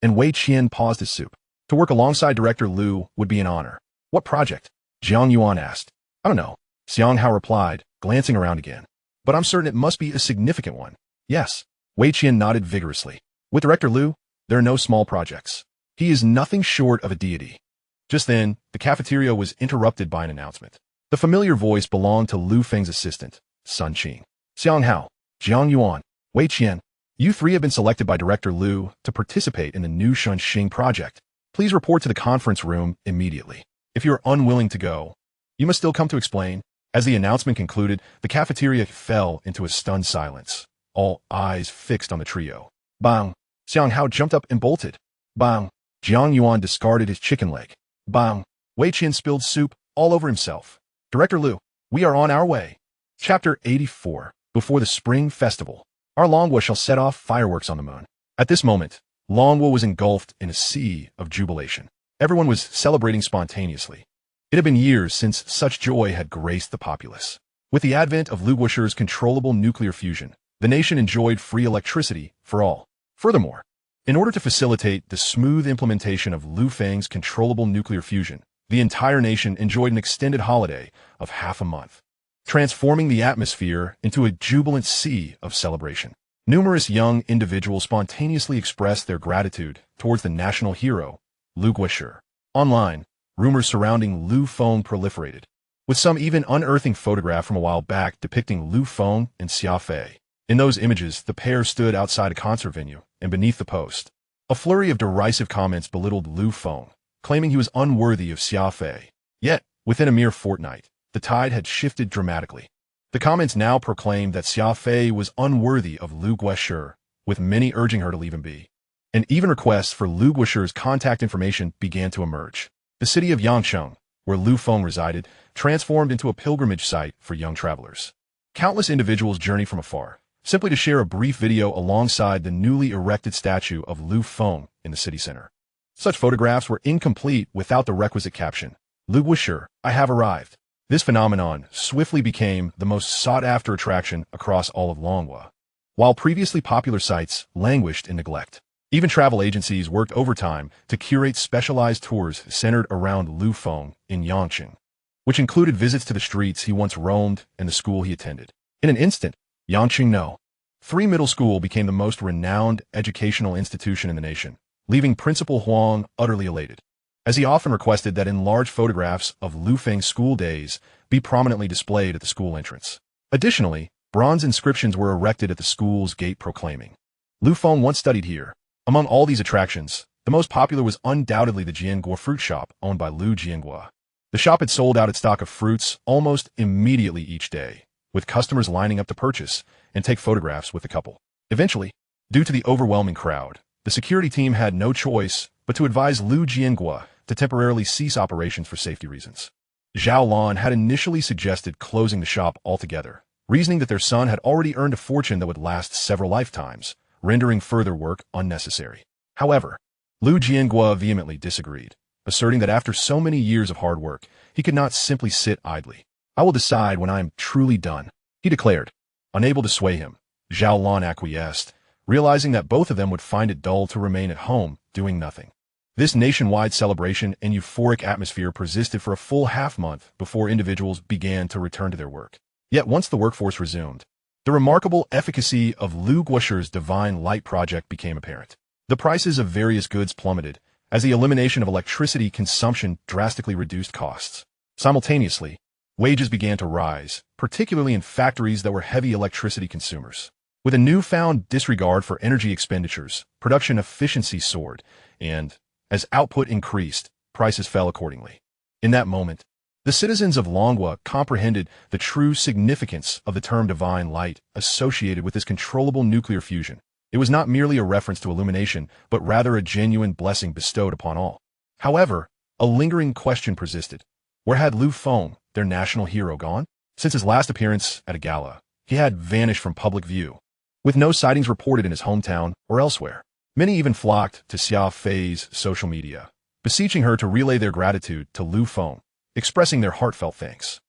and Wei Qian paused his soup. "To work alongside Director Lu would be an honor." "What project?" Jiang Yuan asked. "I don't know," Xiang Hao replied, glancing around again. "But I'm certain it must be a significant one." "Yes." Wei Qian nodded vigorously. "With Director Lu, there are no small projects. He is nothing short of a deity." Just then, the cafeteria was interrupted by an announcement. The familiar voice belonged to Lu Feng's assistant, Sun Qing. "Xiang Hao, Jiang Yuan, Wei Qian, you three have been selected by Director Lu to participate in the new Xinqing project. Please report to the conference room immediately. If you are unwilling to go, you must still come to explain." As the announcement concluded, the cafeteria fell into a stunned silence, all eyes fixed on the trio. Bang! Xiang Hao jumped up and bolted. Bang! Jiang Yuan discarded his chicken leg. Bang! Wei Qian spilled soup all over himself. "Director Lu, we are on our way." Chapter 84. Before the Spring Festival. Our Longwa shall set off fireworks on the moon. At this moment, Longwa was engulfed in a sea of jubilation. Everyone was celebrating spontaneously. It had been years since such joy had graced the populace. With the advent of Lu Guoshi's controllable nuclear fusion, the nation enjoyed free electricity for all. Furthermore, in order to facilitate the smooth implementation of Lu Feng's controllable nuclear fusion, the entire nation enjoyed an extended holiday of half a month, transforming the atmosphere into a jubilant sea of celebration. Numerous young individuals spontaneously expressed their gratitude towards the national hero, Lu Guoshi. Online, rumors surrounding Lu Feng proliferated, with some even unearthing photograph from a while back depicting Lu Feng and Xia Fei. In those images, the pair stood outside a concert venue, and beneath the post, a flurry of derisive comments belittled Lu Feng, claiming he was unworthy of Xia Fei. Yet, within a mere fortnight, the tide had shifted dramatically. The comments now proclaimed that Xia Fei was unworthy of Lu Guoshi, with many urging her to leave him be. And even requests for Lu Guoshi's contact information began to emerge. The city of Yangcheng, where Lu Feng resided, transformed into a pilgrimage site for young travelers. Countless individuals journeyed from afar, simply to share a brief video alongside the newly erected statue of Lu Feng in the city center. Such photographs were incomplete without the requisite caption, "Lu Guoshi, I have arrived." This phenomenon swiftly became the most sought-after attraction across all of Longwa. While previously popular sites languished in neglect, even travel agencies worked overtime to curate specialized tours centered around Lu Feng in Yangcheng, which included visits to the streets he once roamed and the school he attended. In an instant, Yangcheng No. 3 Middle School became the most renowned educational institution in the nation, leaving Principal Huang utterly elated, as he often requested that enlarged photographs of Lu Feng's school days be prominently displayed at the school entrance. Additionally, bronze inscriptions were erected at the school's gate proclaiming, "Lu Feng once studied here." Among all these attractions, the most popular was undoubtedly the Jianguo fruit shop owned by Lu Jianguo. The shop had sold out its stock of fruits almost immediately each day, with customers lining up to purchase and take photographs with the couple. Eventually, due to the overwhelming crowd, the security team had no choice but to advise Lu Jianghua to temporarily cease operations for safety reasons. Zhao Lan had initially suggested closing the shop altogether, reasoning that their son had already earned a fortune that would last several lifetimes, rendering further work unnecessary. However, Lu Jianghua vehemently disagreed, asserting that after so many years of hard work, he could not simply sit idly. "I will decide when I am truly done," he declared. Unable to sway him, Zhao Lan acquiesced, realizing that both of them would find it dull to remain at home, doing nothing. This nationwide celebration and euphoric atmosphere persisted for a full half-month before individuals began to return to their work. Yet once the workforce resumed, the remarkable efficacy of Lu Guosher's Divine Light project became apparent. The prices of various goods plummeted, as the elimination of electricity consumption drastically reduced costs. Simultaneously, wages began to rise, particularly in factories that were heavy electricity consumers. With a newfound disregard for energy expenditures, production efficiency soared, and, as output increased, prices fell accordingly. In that moment, the citizens of Longhua comprehended the true significance of the term divine light associated with this controllable nuclear fusion. It was not merely a reference to illumination, but rather a genuine blessing bestowed upon all. However, a lingering question persisted. Where had Lu Feng, their national hero, gone? Since his last appearance at a gala, he had vanished from public view, with no sightings reported in his hometown or elsewhere. Many even flocked to Xia Fei's social media, beseeching her to relay their gratitude to Lu Feng, expressing their heartfelt thanks.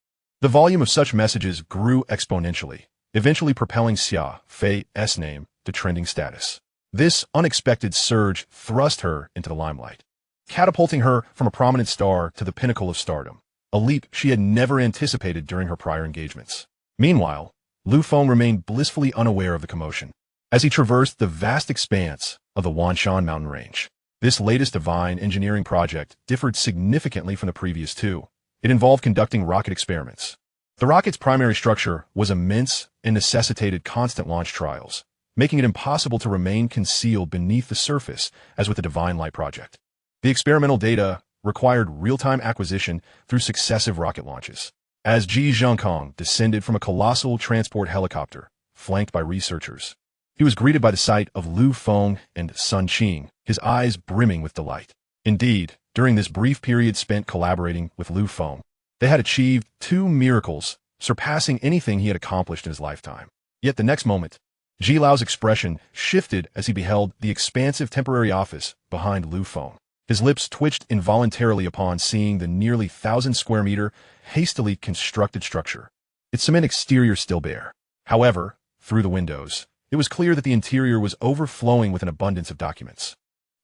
The volume of such messages grew exponentially, eventually propelling Xia Fei's name to trending status. This unexpected surge thrust her into the limelight, catapulting her from a prominent star to the pinnacle of stardom, a leap she had never anticipated during her prior engagements. Meanwhile, Lu Feng remained blissfully unaware of the commotion. As he traversed the vast expanse of the Wanshan mountain range, this latest divine engineering project differed significantly from the previous two. It involved conducting rocket experiments. The rocket's primary structure was immense and necessitated constant launch trials, making it impossible to remain concealed beneath the surface as with the Divine Light project. The experimental data required real-time acquisition through successive rocket launches. As Ji Zhongkong descended from a colossal transport helicopter, flanked by researchers, he was greeted by the sight of Lu Feng and Sun Qing, his eyes brimming with delight. Indeed, during this brief period spent collaborating with Lu Feng, they had achieved two miracles, surpassing anything he had accomplished in his lifetime. Yet the next moment, Ji Lao's expression shifted as he beheld the expansive temporary office behind Lu Feng. His lips twitched involuntarily upon seeing the nearly 1,000-square-meter, hastily constructed structure, its cement exterior still bare. However, through the windows, it was clear that the interior was overflowing with an abundance of documents.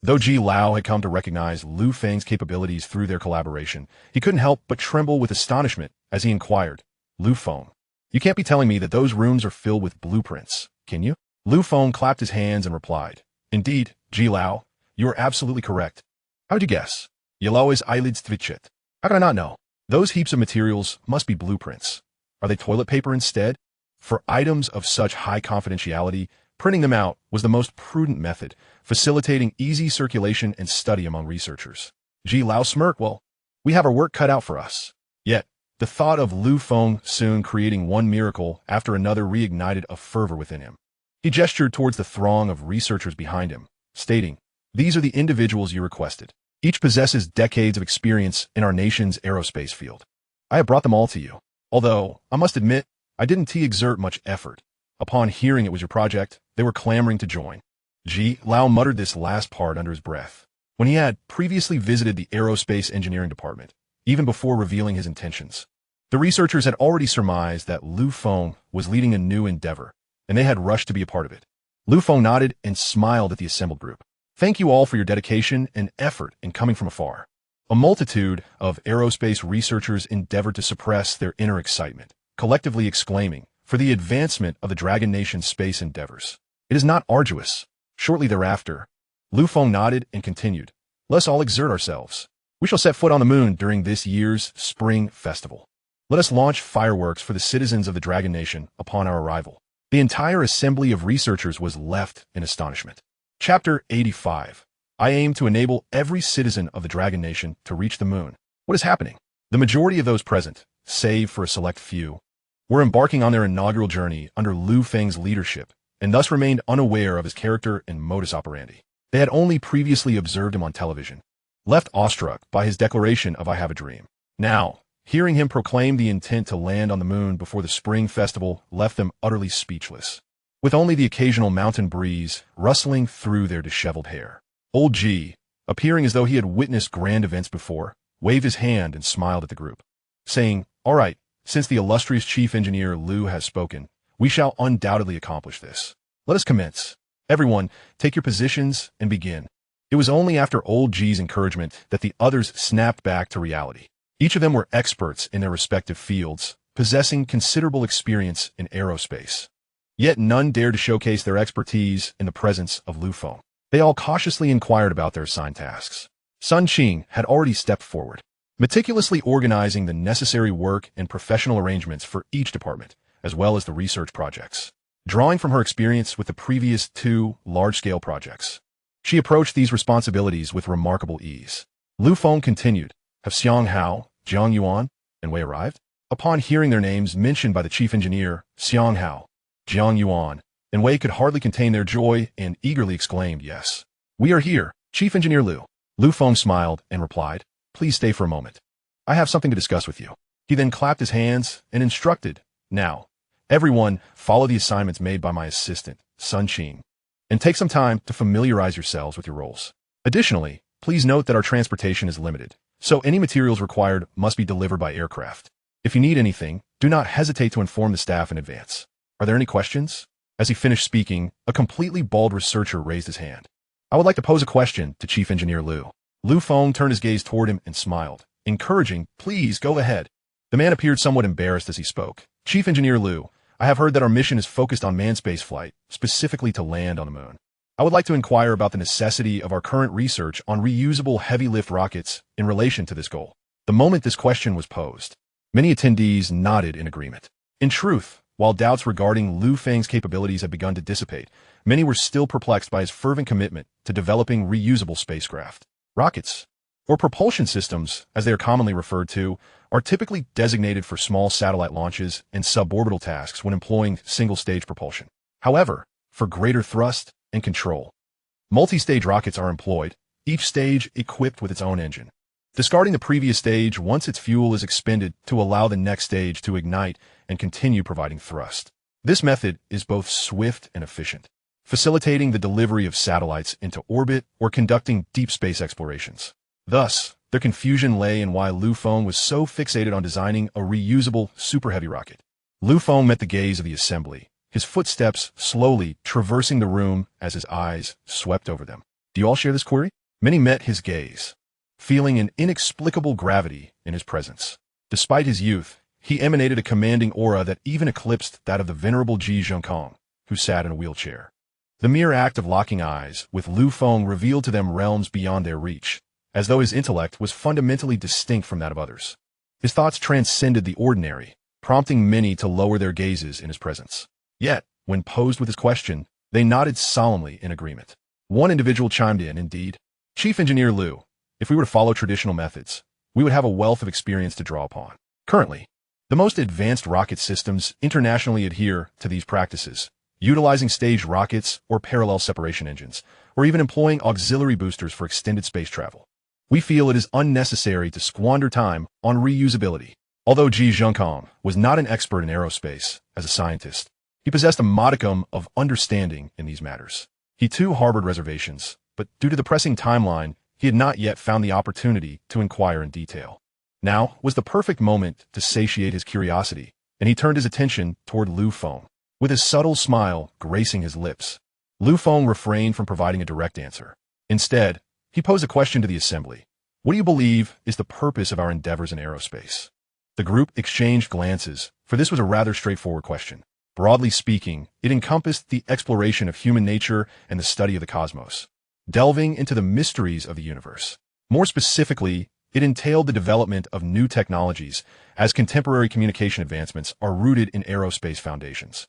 Though Ji Lao had come to recognize Lu Feng's capabilities through their collaboration, he couldn't help but tremble with astonishment as he inquired, "Lu Feng, you can't be telling me that those rooms are filled with blueprints, can you?" Lu Feng clapped his hands and replied, "Indeed, Ji Lao, you are absolutely correct. How did you guess?" Yelaw's eyelids twitched. "How could I not know? Those heaps of materials must be blueprints. Are they toilet paper instead?" For items of such high confidentiality, printing them out was the most prudent method, facilitating easy circulation and study among researchers. Ji Lao smirked. "Well, we have our work cut out for us." Yet, the thought of Lu Feng soon creating one miracle after another reignited a fervor within him. He gestured towards the throng of researchers behind him, stating, "These are the individuals you requested. Each possesses decades of experience in our nation's aerospace field. I have brought them all to you. Although, I must admit, I didn't exert much effort. Upon hearing it was your project, they were clamoring to join." Ji Lao muttered this last part under his breath. When he had previously visited the aerospace engineering department, even before revealing his intentions, the researchers had already surmised that Lu Feng was leading a new endeavor, and they had rushed to be a part of it. Lu Feng nodded and smiled at the assembled group. "Thank you all for your dedication and effort in coming from afar." A multitude of aerospace researchers endeavored to suppress their inner excitement, collectively exclaiming, "For the advancement of the Dragon Nation's space endeavors. It is not arduous." Shortly thereafter, Lu Feng nodded and continued, "Let's all exert ourselves. We shall set foot on the moon during this year's spring festival. Let us launch fireworks for the citizens of the Dragon Nation upon our arrival." The entire assembly of researchers was left in astonishment. Chapter 85. I aim to enable every citizen of the Dragon Nation to reach the moon. What is happening? The majority of those present, save for a select few, were embarking on their inaugural journey under Lu Feng's leadership and thus remained unaware of his character and modus operandi. They had only previously observed him on television, left awestruck by his declaration of "I have a dream." Now, hearing him proclaim the intent to land on the moon before the spring festival left them utterly speechless, with only the occasional mountain breeze rustling through their disheveled hair. Old G, appearing as though he had witnessed grand events before, waved his hand and smiled at the group, saying, "All right, since the illustrious Chief Engineer Liu has spoken, we shall undoubtedly accomplish this. Let us commence. Everyone, take your positions and begin." It was only after Old G's encouragement that the others snapped back to reality. Each of them were experts in their respective fields, possessing considerable experience in aerospace. Yet none dared to showcase their expertise in the presence of Lu Feng. They all cautiously inquired about their assigned tasks. Sun Qing had already stepped forward, meticulously organizing the necessary work and professional arrangements for each department, as well as the research projects. Drawing from her experience with the previous 2 large-scale projects, she approached these responsibilities with remarkable ease. Lu Feng continued, "Have Xiang Hao, Jiang Yuan, and Wei arrived?" Upon hearing their names mentioned by the chief engineer, Xiang Hao, Jiang Yuan, and Wei could hardly contain their joy and eagerly exclaimed, "Yes. We are here, Chief Engineer Liu." Lu Feng smiled and replied, "Please stay for a moment. I have something to discuss with you." He then clapped his hands and instructed, "Now, everyone, follow the assignments made by my assistant, Sun Qing, and take some time to familiarize yourselves with your roles. Additionally, please note that our transportation is limited, so any materials required must be delivered by aircraft. If you need anything, do not hesitate to inform the staff in advance. Are there any questions?" As he finished speaking, a completely bald researcher raised his hand. "I would like to pose a question to Chief Engineer Liu." Lu Feng turned his gaze toward him and smiled, encouraging, "Please, go ahead." The man appeared somewhat embarrassed as he spoke. "Chief Engineer Liu, I have heard that our mission is focused on manned space flight, specifically to land on the moon. I would like to inquire about the necessity of our current research on reusable heavy-lift rockets in relation to this goal." The moment this question was posed, many attendees nodded in agreement. In truth, while doubts regarding Lu Feng's capabilities had begun to dissipate, many were still perplexed by his fervent commitment to developing reusable spacecraft. Rockets, or propulsion systems, as they are commonly referred to, are typically designated for small satellite launches and suborbital tasks when employing single-stage propulsion. However, for greater thrust and control, multi-stage rockets are employed, each stage equipped with its own engine, discarding the previous stage once its fuel is expended to allow the next stage to ignite and continue providing thrust. This method is both swift and efficient, facilitating the delivery of satellites into orbit or conducting deep space explorations. Thus, their confusion lay in why Lu Feng was so fixated on designing a reusable super heavy rocket. Lu Feng met the gaze of the assembly, his footsteps slowly traversing the room as his eyes swept over them. "Do you all share this query?" Many met his gaze, feeling an inexplicable gravity in his presence. Despite his youth, he emanated a commanding aura that even eclipsed that of the venerable Ji Zhongkong, who sat in a wheelchair. The mere act of locking eyes with Lu Feng revealed to them realms beyond their reach, as though his intellect was fundamentally distinct from that of others. His thoughts transcended the ordinary, prompting many to lower their gazes in his presence. Yet, when posed with his question, they nodded solemnly in agreement. One individual chimed in, indeed. "Chief Engineer Liu, if we were to follow traditional methods, we would have a wealth of experience to draw upon. Currently, the most advanced rocket systems internationally adhere to these practices, utilizing staged rockets or parallel separation engines, or even employing auxiliary boosters for extended space travel. We feel it is unnecessary to squander time on reusability." Although Ji Zhongkong was not an expert in aerospace as a scientist, he possessed a modicum of understanding in these matters. He too harbored reservations, but due to the pressing timeline, he had not yet found the opportunity to inquire in detail. Now was the perfect moment to satiate his curiosity, and he turned his attention toward Lu Feng, with a subtle smile gracing his lips. Lu Feng refrained from providing a direct answer. Instead, he posed a question to the assembly. "What do you believe is the purpose of our endeavors in aerospace?" The group exchanged glances, for this was a rather straightforward question. Broadly speaking, it encompassed the exploration of human nature and the study of the cosmos, delving into the mysteries of the universe. More specifically, it entailed the development of new technologies, as contemporary communication advancements are rooted in aerospace foundations.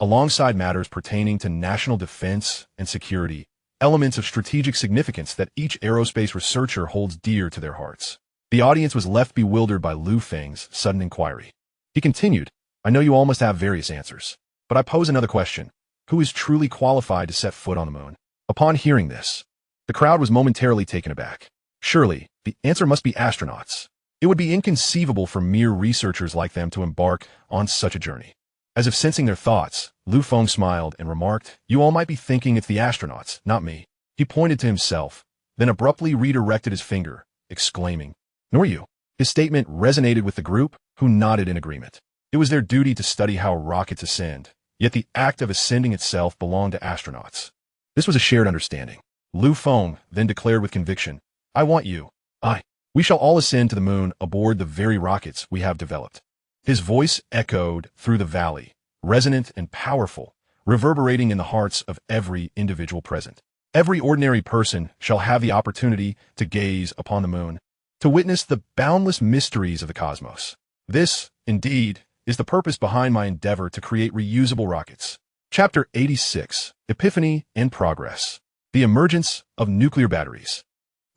Alongside matters pertaining to national defense and security, elements of strategic significance that each aerospace researcher holds dear to their hearts. The audience was left bewildered by Lu Feng's sudden inquiry. He continued, "I know you all must have various answers, but I pose another question. who is truly qualified to set foot on the moon? Upon hearing this, the crowd was momentarily taken aback. Surely, the answer must be astronauts. It would be inconceivable for mere researchers like them to embark on such a journey. As if sensing their thoughts, Feng smiled and remarked, "You all might be thinking it's the astronauts, not me." He pointed to himself, then abruptly redirected his finger, exclaiming, "Nor you." His statement resonated with the group, who nodded in agreement. It was their duty to study how rockets ascend, yet the act of ascending itself belonged to astronauts. This was a shared understanding. Feng then declared with conviction, "I want you. We shall all ascend to the moon aboard the very rockets we have developed." His voice echoed through the valley, resonant and powerful, reverberating in the hearts of every individual present. Every ordinary person shall have the opportunity to gaze upon the moon, to witness the boundless mysteries of the cosmos. This, indeed, is the purpose behind my endeavor to create reusable rockets. Chapter 86, Epiphany and Progress. The Emergence of Nuclear Batteries.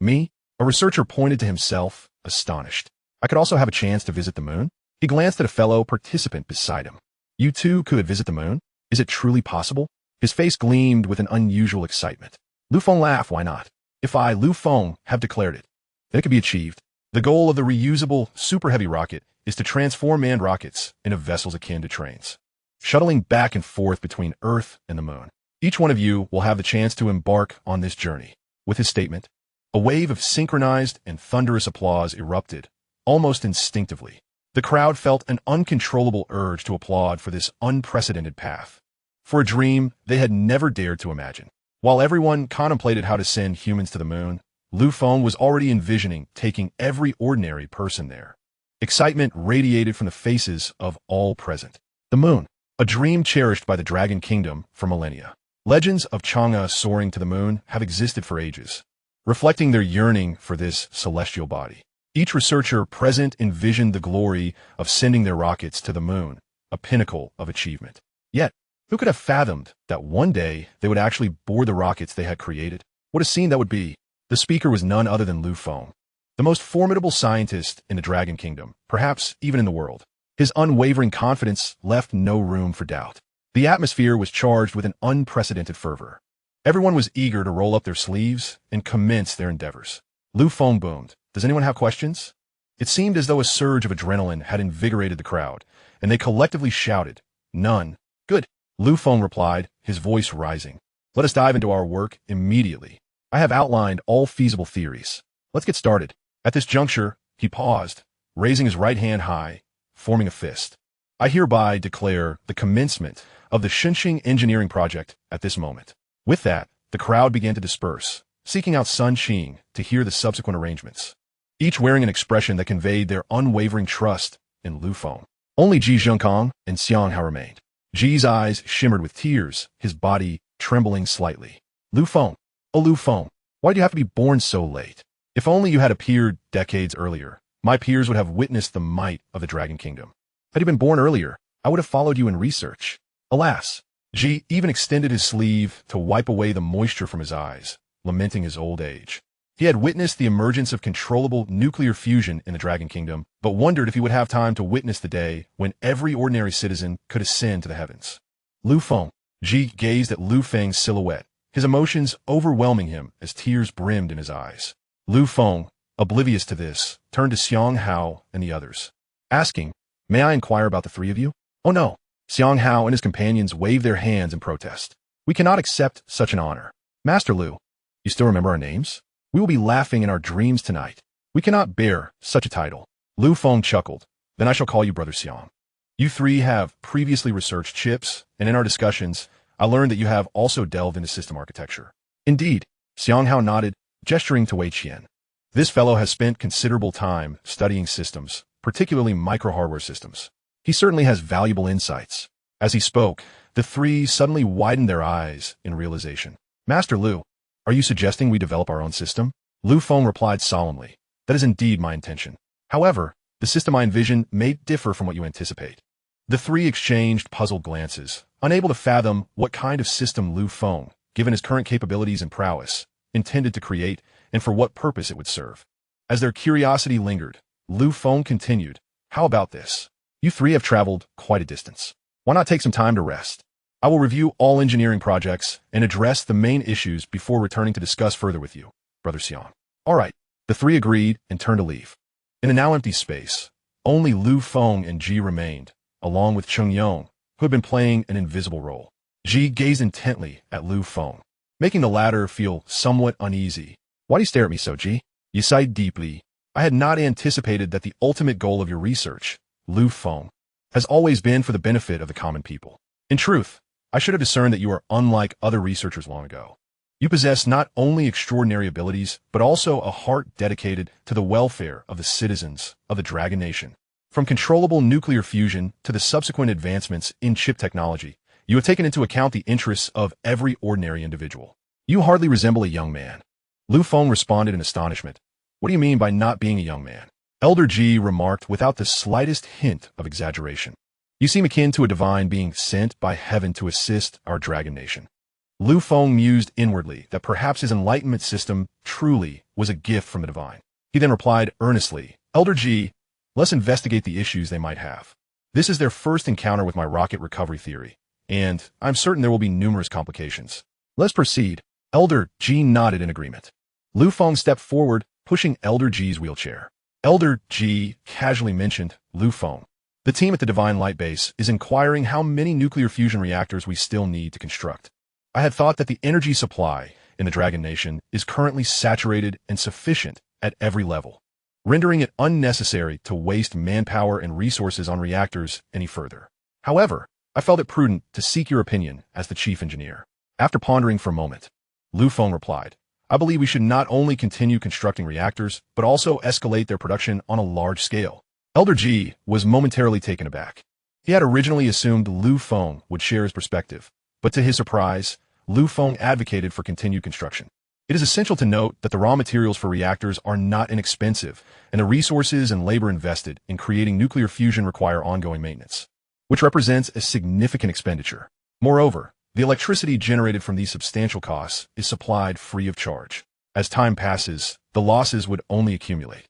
Me? A researcher pointed to himself, astonished. I could also have a chance to visit the moon? He glanced at a fellow participant beside him. You too could visit the moon? Is it truly possible? His face gleamed with an unusual excitement. Feng laughed, "Why not? If I, Feng, have declared it, then it can be achieved. The goal of the reusable, super heavy rocket is to transform manned rockets into vessels akin to trains, shuttling back and forth between Earth and the moon. Each one of you will have the chance to embark on this journey." With his statement, a wave of synchronized and thunderous applause erupted, almost instinctively. The crowd felt an uncontrollable urge to applaud for this unprecedented path, for a dream they had never dared to imagine. While everyone contemplated how to send humans to the moon, Feng was already envisioning taking every ordinary person there. Excitement radiated from the faces of all present. The moon, a dream cherished by the Dragon Kingdom for millennia. Legends of Chang'e soaring to the moon have existed for ages, reflecting their yearning for this celestial body. Each researcher present envisioned the glory of sending their rockets to the moon, a pinnacle of achievement. Yet, who could have fathomed that one day they would actually board the rockets they had created? What a scene that would be! The speaker was none other than Feng, the most formidable scientist in the Dragon Kingdom, perhaps even in the world. His unwavering confidence left no room for doubt. The atmosphere was charged with an unprecedented fervor. Everyone was eager to roll up their sleeves and commence their endeavors. Feng boomed, "Does anyone have questions?" It seemed as though a surge of adrenaline had invigorated the crowd, and they collectively shouted, "None." "Good," Feng replied, his voice rising. "Let us dive into our work immediately. I have outlined all feasible theories. Let's get started." At this juncture, he paused, raising his right hand high, forming a fist. "I hereby declare the commencement of the Shunxing engineering project at this moment." With that, the crowd began to disperse, seeking out Sun Qing to hear the subsequent arrangements, each wearing an expression that conveyed their unwavering trust in Feng. Only Ji Zhengkong and Xiang Hao remained. Ji's eyes shimmered with tears, his body trembling slightly. Feng, oh Feng, why do you have to be born so late? If only you had appeared decades earlier, my peers would have witnessed the might of the Dragon Kingdom. Had you been born earlier, I would have followed you in research. Alas, Ji even extended his sleeve to wipe away the moisture from his eyes, lamenting his old age. He had witnessed the emergence of controllable nuclear fusion in the Dragon Kingdom, but wondered if he would have time to witness the day when every ordinary citizen could ascend to the heavens. Feng. Ji gazed at Feng's silhouette, his emotions overwhelming him as tears brimmed in his eyes. Feng, oblivious to this, turned to Xiang Hao and the others, asking, "May I inquire about the three of you?" "Oh no." Xiang Hao and his companions waved their hands in protest. "We cannot accept such an honor. Master Lu, you still remember our names? We will be laughing in our dreams tonight. We cannot bear such a title." Feng chuckled. "Then I shall call you Brother Xiang. You three have previously researched chips, and in our discussions, I learned that you have also delved into system architecture." "Indeed," Xiang Hao nodded, gesturing to Wei Qian. "This fellow has spent considerable time studying systems, particularly micro-hardware systems. He certainly has valuable insights." As he spoke, the three suddenly widened their eyes in realization. "Master Lu, are you suggesting we develop our own system?" Feng replied solemnly, "That is indeed my intention. However, the system I envision may differ from what you anticipate." The three exchanged puzzled glances, unable to fathom what kind of system Feng, given his current capabilities and prowess, intended to create and for what purpose it would serve. As their curiosity lingered, Feng continued, "How about this? You three have traveled quite a distance. Why not take some time to rest? I will review all engineering projects and address the main issues before returning to discuss further with you, Brother Xian. All right. The three agreed and turned to leave. In the now empty space, only Lu Feng and Ji remained, along with Cheng Yong, who had been playing an invisible role. Ji gazed intently at Lu Feng, making the latter feel somewhat uneasy. Why do you stare at me so, Ji? You sighed deeply. I had not anticipated that the ultimate goal of your research, Lu Feng, has always been for the benefit of the common people. In truth, I should have discerned that you are unlike other researchers long ago. You possess not only extraordinary abilities, but also a heart dedicated to the welfare of the citizens of the Dragon Nation. From controllable nuclear fusion to the subsequent advancements in chip technology, you have taken into account the interests of every ordinary individual. You hardly resemble a young man. Lu Feng responded in astonishment. What do you mean by not being a young man? Elder Ji remarked without the slightest hint of exaggeration. You seem akin to a divine being sent by heaven to assist our Dragon Nation. Lu Feng mused inwardly that perhaps his Enlightenment System truly was a gift from the divine. He then replied earnestly, Elder Ji, let's investigate the issues they might have. This is their first encounter with my rocket recovery theory, and I'm certain there will be numerous complications. Let's proceed. Elder Ji nodded in agreement. Lu Feng stepped forward, pushing Elder Ji's wheelchair. Elder Ji casually mentioned Lu Feng. The team at the Divine Light Base is inquiring how many nuclear fusion reactors we still need to construct. I had thought that the energy supply in the Dragon Nation is currently saturated and sufficient at every level, rendering it unnecessary to waste manpower and resources on reactors any further. However, I felt it prudent to seek your opinion as the chief engineer. After pondering for a moment, Lu Feng replied, I believe we should not only continue constructing reactors, but also escalate their production on a large scale. Elder Ji was momentarily taken aback. He had originally assumed Lu Feng would share his perspective, but to his surprise, Lu Feng advocated for continued construction. It is essential to note that the raw materials for reactors are not inexpensive, and the resources and labor invested in creating nuclear fusion require ongoing maintenance, which represents a significant expenditure. Moreover, the electricity generated from these substantial costs is supplied free of charge. As time passes, the losses would only accumulate.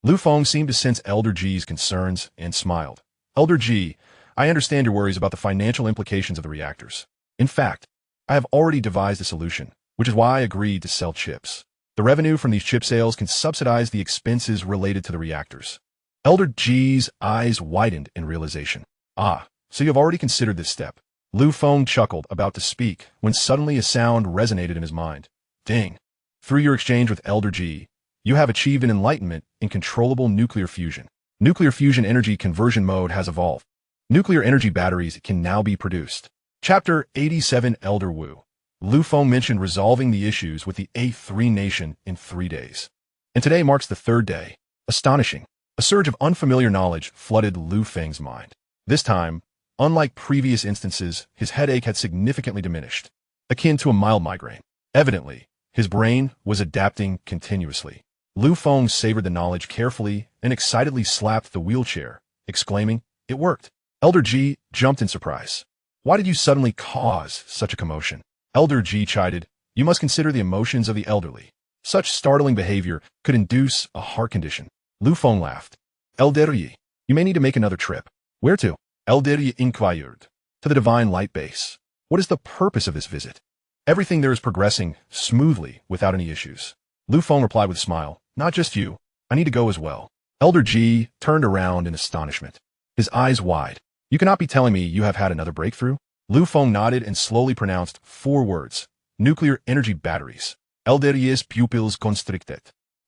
Lu Feng seemed to sense Elder Ji's concerns and smiled. Elder Ji, I understand your worries about the financial implications of the reactors. In fact, I have already devised a solution, which is why I agreed to sell chips. The revenue from these chip sales can subsidize the expenses related to the reactors. Elder Ji's eyes widened in realization. Ah, so you have already considered this step. Lu Feng chuckled, about to speak, when suddenly a sound resonated in his mind. Ding. Through your exchange with Elder Ji, you have achieved an enlightenment in controllable nuclear fusion. Nuclear fusion energy conversion mode has evolved. Nuclear energy batteries can now be produced. Chapter 87 Elder Wu. Lu Feng mentioned resolving the issues with the A3 nation in 3 days. And today marks the third day. Astonishing. A surge of unfamiliar knowledge flooded Lu Feng's mind. This time, unlike previous instances, his headache had significantly diminished, akin to a mild migraine. Evidently, his brain was adapting continuously. Lu Feng savored the knowledge carefully and excitedly slapped the wheelchair, exclaiming, It worked. Elder Ji jumped in surprise. Why did you suddenly cause such a commotion? Elder Ji chided, You must consider the emotions of the elderly. Such startling behavior could induce a heart condition. Lu Feng laughed. Elder Yi, you may need to make another trip. Where to? Elder Yi inquired. To the Divine Light Base. What is the purpose of this visit? Everything there is progressing smoothly without any issues. Lu Feng replied with a smile. Not just you. I need to go as well. Elder Ji turned around in astonishment, his eyes wide. You cannot be telling me you have had another breakthrough? Lu Feng nodded and slowly pronounced 4 words. Nuclear energy batteries. Elder Yi's pupils constricted.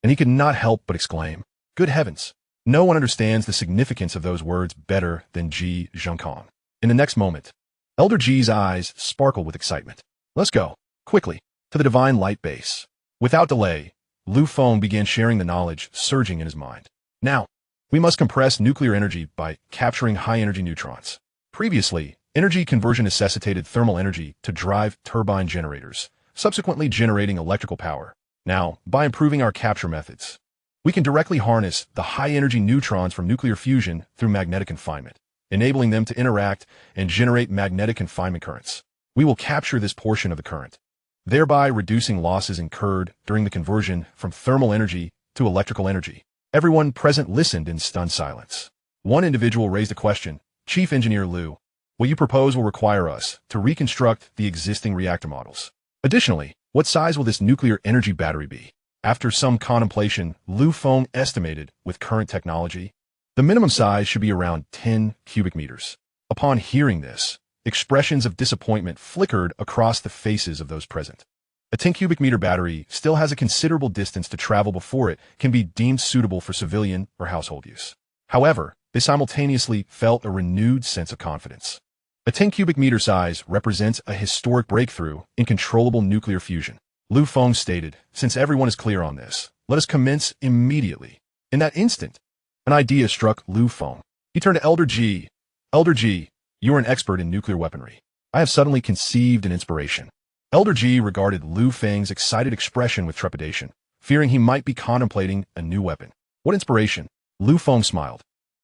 And he could not help but exclaim, Good heavens! No one understands the significance of those words better than Ji Zhengkong. In the next moment, Elder Ji's eyes sparkled with excitement. Let's go, quickly, to the Divine Light Base. Without delay, Lu Feng began sharing the knowledge surging in his mind. Now, we must compress nuclear energy by capturing high-energy neutrons. Previously, energy conversion necessitated thermal energy to drive turbine generators, subsequently generating electrical power. Now, by improving our capture methods, we can directly harness the high-energy neutrons from nuclear fusion through magnetic confinement, enabling them to interact and generate magnetic confinement currents. We will capture this portion of the current, thereby reducing losses incurred during the conversion from thermal energy to electrical energy. Everyone present listened in stunned silence. One individual raised a question. Chief Engineer Lu, What you propose will require us to reconstruct the existing reactor models. Additionally, what size will this nuclear energy battery be? After some contemplation, Fong estimated, with current technology, the minimum size should be around 10 cubic meters. Upon hearing this, expressions of disappointment flickered across the faces of those present. A 10 cubic meter battery still has a considerable distance to travel before it can be deemed suitable for civilian or household use. However, they simultaneously felt a renewed sense of confidence. A 10 cubic meter size represents a historic breakthrough in controllable nuclear fusion. Fong stated, "Since everyone is clear on this, let us commence immediately." In that instant, an idea struck Fong. He turned to Elder G. "Elder G, you are an expert in nuclear weaponry. I have suddenly conceived an inspiration." Elder G regarded Feng's excited expression with trepidation, fearing he might be contemplating a new weapon. "What inspiration?" Fong smiled.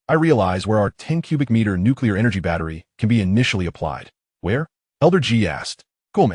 "I realize where our 10 cubic meter nuclear energy battery can be initially applied." "Where?" Elder G asked. "Come."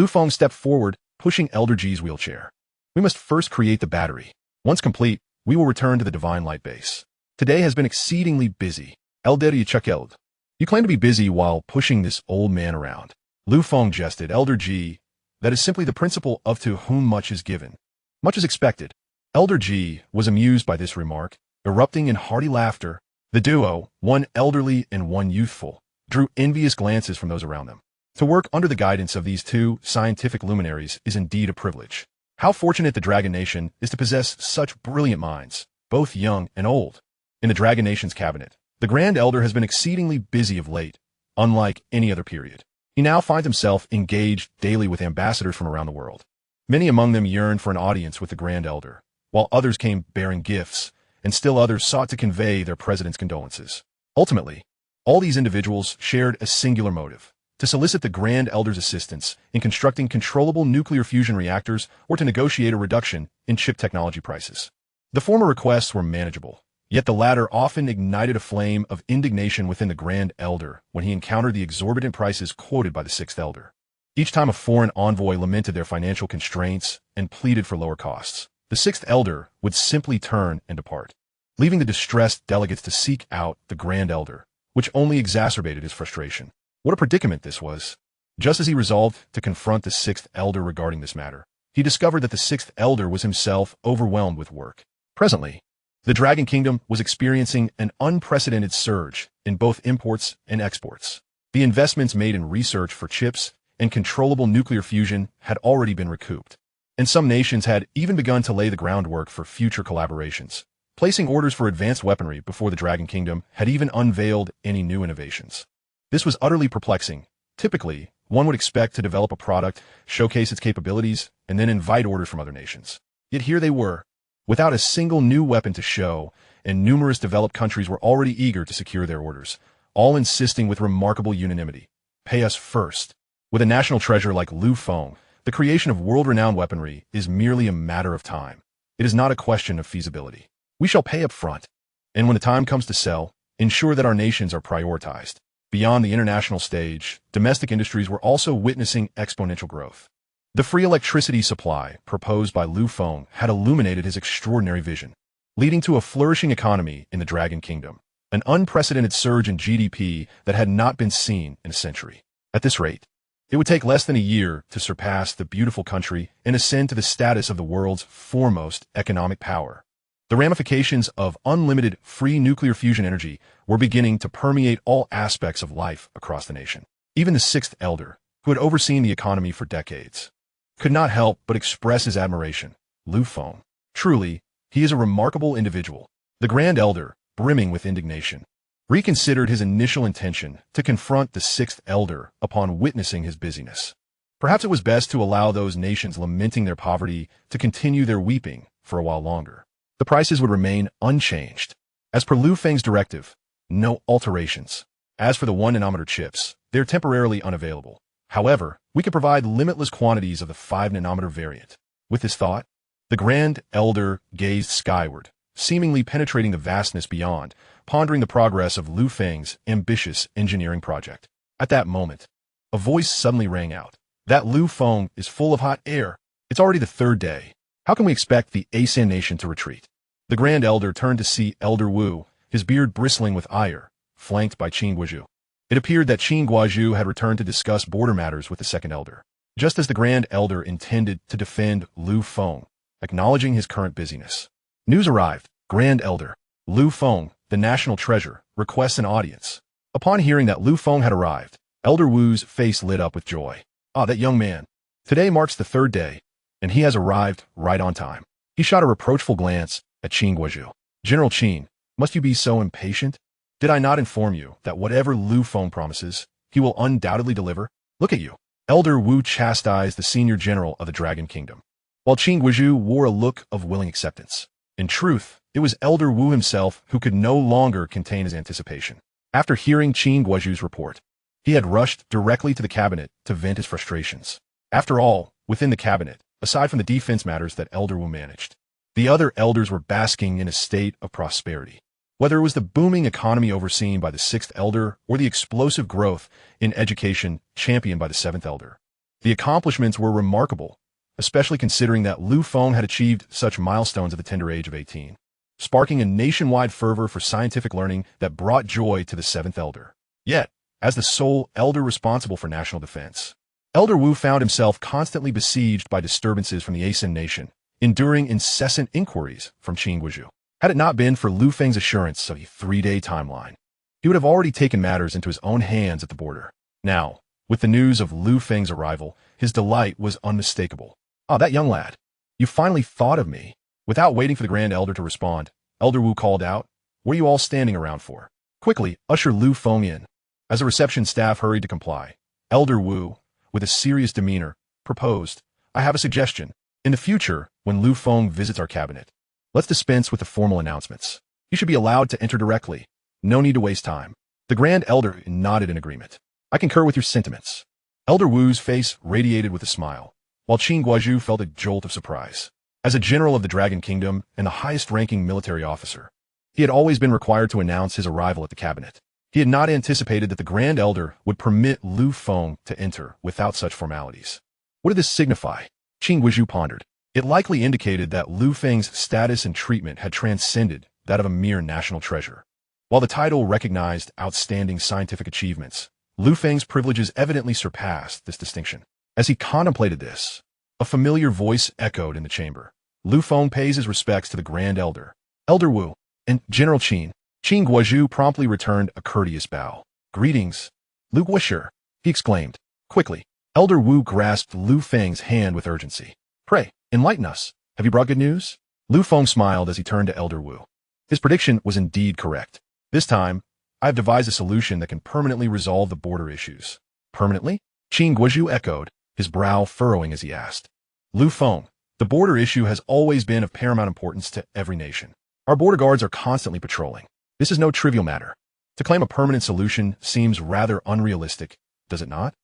Fong stepped forward, pushing Elder G's wheelchair. "We must first create the battery. Once complete, we will return to the Divine Light base. Today has been exceedingly busy." Elder Chuckeld. "You claim to be busy while pushing this old man around." Fong jested. "Elder G, that is simply the principle of to whom much is given, much is expected." Elder G was amused by this remark, erupting in hearty laughter. The duo, one elderly and one youthful, drew envious glances from those around them. To work under the guidance of these two scientific luminaries is indeed a privilege. How fortunate the Dragon Nation is to possess such brilliant minds, both young and old. In the Dragon Nation's cabinet, the Grand Elder has been exceedingly busy of late, unlike any other period. He now finds himself engaged daily with ambassadors from around the world. Many among them yearned for an audience with the Grand Elder, while others came bearing gifts, and still others sought to convey their president's condolences. Ultimately, all these individuals shared a singular motive: to solicit the Grand Elder's assistance in constructing controllable nuclear fusion reactors or to negotiate a reduction in chip technology prices. The former requests were manageable, yet the latter often ignited a flame of indignation within the Grand Elder when he encountered the exorbitant prices quoted by the Sixth Elder. Each time a foreign envoy lamented their financial constraints and pleaded for lower costs, the Sixth Elder would simply turn and depart, leaving the distressed delegates to seek out the Grand Elder, which only exacerbated his frustration. What a predicament this was! Just as he resolved to confront the Sixth Elder regarding this matter, he discovered that the Sixth Elder was himself overwhelmed with work. Presently, the Dragon Kingdom was experiencing an unprecedented surge in both imports and exports. The investments made in research for chips and controllable nuclear fusion had already been recouped, and some nations had even begun to lay the groundwork for future collaborations, placing orders for advanced weaponry before the Dragon Kingdom had even unveiled any new innovations. This was utterly perplexing. Typically, one would expect to develop a product, showcase its capabilities, and then invite orders from other nations. Yet here they were, without a single new weapon to show, and numerous developed countries were already eager to secure their orders, all insisting with remarkable unanimity: "Pay us first." With a national treasure like Fong, the creation of world-renowned weaponry is merely a matter of time. It is not a question of feasibility. We shall pay up front, and when the time comes to sell, ensure that our nations are prioritized. Beyond the international stage, domestic industries were also witnessing exponential growth. The free electricity supply proposed by Fong had illuminated his extraordinary vision, leading to a flourishing economy in the Dragon Kingdom, an unprecedented surge in GDP that had not been seen in a century. At this rate, it would take less than a year to surpass the beautiful country and ascend to the status of the world's foremost economic power. The ramifications of unlimited free nuclear fusion energy were beginning to permeate all aspects of life across the nation. Even the Sixth Elder, who had overseen the economy for decades, could not help but express his admiration. Fong. Truly, he is a remarkable individual. The Grand Elder, brimming with indignation, reconsidered his initial intention to confront the Sixth Elder upon witnessing his busyness. Perhaps it was best to allow those nations lamenting their poverty to continue their weeping for a while longer. The prices would remain unchanged. As per Feng's directive, no alterations. As for the 1-nanometer chips, they are temporarily unavailable. However, we can provide limitless quantities of the 5-nanometer variant. With this thought, the Grand Elder gazed skyward, seemingly penetrating the vastness beyond, pondering the progress of Feng's ambitious engineering project. At that moment, a voice suddenly rang out. "That Fong is full of hot air. It's already the third day. How can we expect the Asan nation to retreat?" The Grand Elder turned to see Elder Wu, his beard bristling with ire, flanked by Qin Guizhu. It appeared that Qin Guozhu had returned to discuss border matters with the second elder, just as the Grand Elder intended to defend Lu Feng, acknowledging his current busyness. News arrived. Grand Elder Lu Feng, the national treasure, requests an audience. Upon hearing that Lu Feng had arrived, Elder Wu's face lit up with joy. Ah, that young man. Today marks the third day, and he has arrived right on time. He shot a reproachful glance at Qin Guozhu. General Qin, must you be so impatient? Did I not inform you that whatever Lu Feng promises, he will undoubtedly deliver? Look at you. Elder Wu chastised the senior general of the Dragon Kingdom, while Qin Guozhu wore a look of willing acceptance. In truth, it was Elder Wu himself who could no longer contain his anticipation. After hearing Qin Guozhu's report, he had rushed directly to the cabinet to vent his frustrations. After all, within the cabinet, aside from the defense matters that Elder Wu managed, the other elders were basking in a state of prosperity. Whether it was the booming economy overseen by the sixth elder or the explosive growth in education championed by the seventh elder, the accomplishments were remarkable, especially considering that Lu Feng had achieved such milestones at the tender age of 18, sparking a nationwide fervor for scientific learning that brought joy to the seventh elder. Yet, as the sole elder responsible for national defense, Elder Wu found himself constantly besieged by disturbances from the Asen nation, enduring incessant inquiries from Qin Guozhu. Had it not been for Lu Feng's assurance of a 3-day timeline, he would have already taken matters into his own hands at the border. Now, with the news of Lu Feng's arrival, his delight was unmistakable. Ah, that young lad. You finally thought of me. Without waiting for the Grand Elder to respond, Elder Wu called out, "What are you all standing around for? Quickly, usher Lu Feng in." As the reception staff hurried to comply, Elder Wu, with a serious demeanor, proposed, "I have a suggestion. In the future, when Lu Feng visits our cabinet, let's dispense with the formal announcements. He should be allowed to enter directly. No need to waste time." The Grand Elder nodded in agreement. "I concur with your sentiments." Elder Wu's face radiated with a smile, while Qin Guozhu felt a jolt of surprise. As a general of the Dragon Kingdom and the highest-ranking military officer, he had always been required to announce his arrival at the cabinet. He had not anticipated that the Grand Elder would permit Lu Feng to enter without such formalities. What did this signify? Qin Guozhu pondered. It likely indicated that Lu Feng's status and treatment had transcended that of a mere national treasure. While the title recognized outstanding scientific achievements, Lu Feng's privileges evidently surpassed this distinction. As he contemplated this, a familiar voice echoed in the chamber. Lu Feng pays his respects to the Grand Elder, Elder Wu, and General Qin. Qin Guozhu promptly returned a courteous bow. "Greetings, Lu Guozhu," he exclaimed. Quickly, Elder Wu grasped Lu Feng's hand with urgency. "Pray, enlighten us. Have you brought good news?" Lu Feng smiled as he turned to Elder Wu. His prediction was indeed correct. "This time, I have devised a solution that can permanently resolve the border issues." "Permanently?" Qin Guozhu echoed, his brow furrowing as he asked. "Lu Feng, the border issue has always been of paramount importance to every nation. Our border guards are constantly patrolling. This is no trivial matter. To claim a permanent solution seems rather unrealistic, does it not?"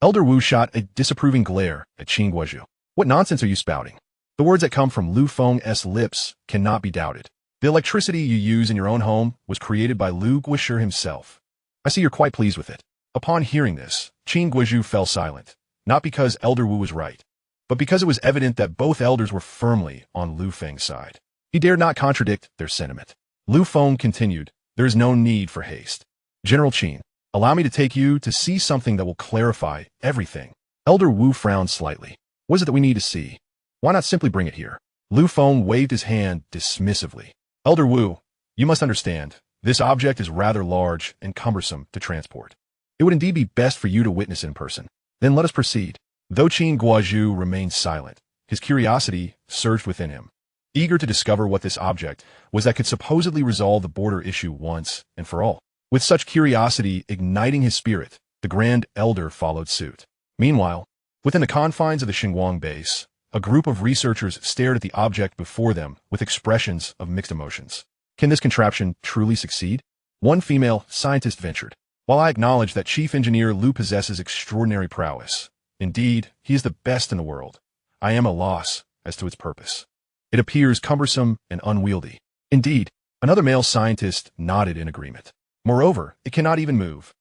Elder Wu shot a disapproving glare at Qin Guozhu. "What nonsense are you spouting? The words that come from Lu Feng's lips cannot be doubted. The electricity you use in your own home was created by Lu Guozhu himself. I see you're quite pleased with it." Upon hearing this, Qin Guozhu fell silent, not because Elder Wu was right, but because it was evident that both elders were firmly on Lu Feng's side. He dared not contradict their sentiment. Lu Feng continued, "There is no need for haste. General Qin, allow me to take you to see something that will clarify everything." Elder Wu frowned slightly. "What is it that we need to see? Why not simply bring it here?" Lu Feng waved his hand dismissively. "Elder Wu, you must understand, this object is rather large and cumbersome to transport. It would indeed be best for you to witness it in person. Then let us proceed." Though Qin Guozhu remained silent, his curiosity surged within him. Eager to discover what this object was that could supposedly resolve the border issue once and for all. With such curiosity igniting his spirit, the Grand Elder followed suit. Meanwhile, within the confines of the Xinguang base, a group of researchers stared at the object before them with expressions of mixed emotions. Can this contraption truly succeed? One female scientist ventured. "While I acknowledge that Chief Engineer Lu possesses extraordinary prowess, indeed, he is the best in the world, I am at a loss as to its purpose. It appears cumbersome and unwieldy." Indeed, another male scientist nodded in agreement. "Moreover, it cannot even move."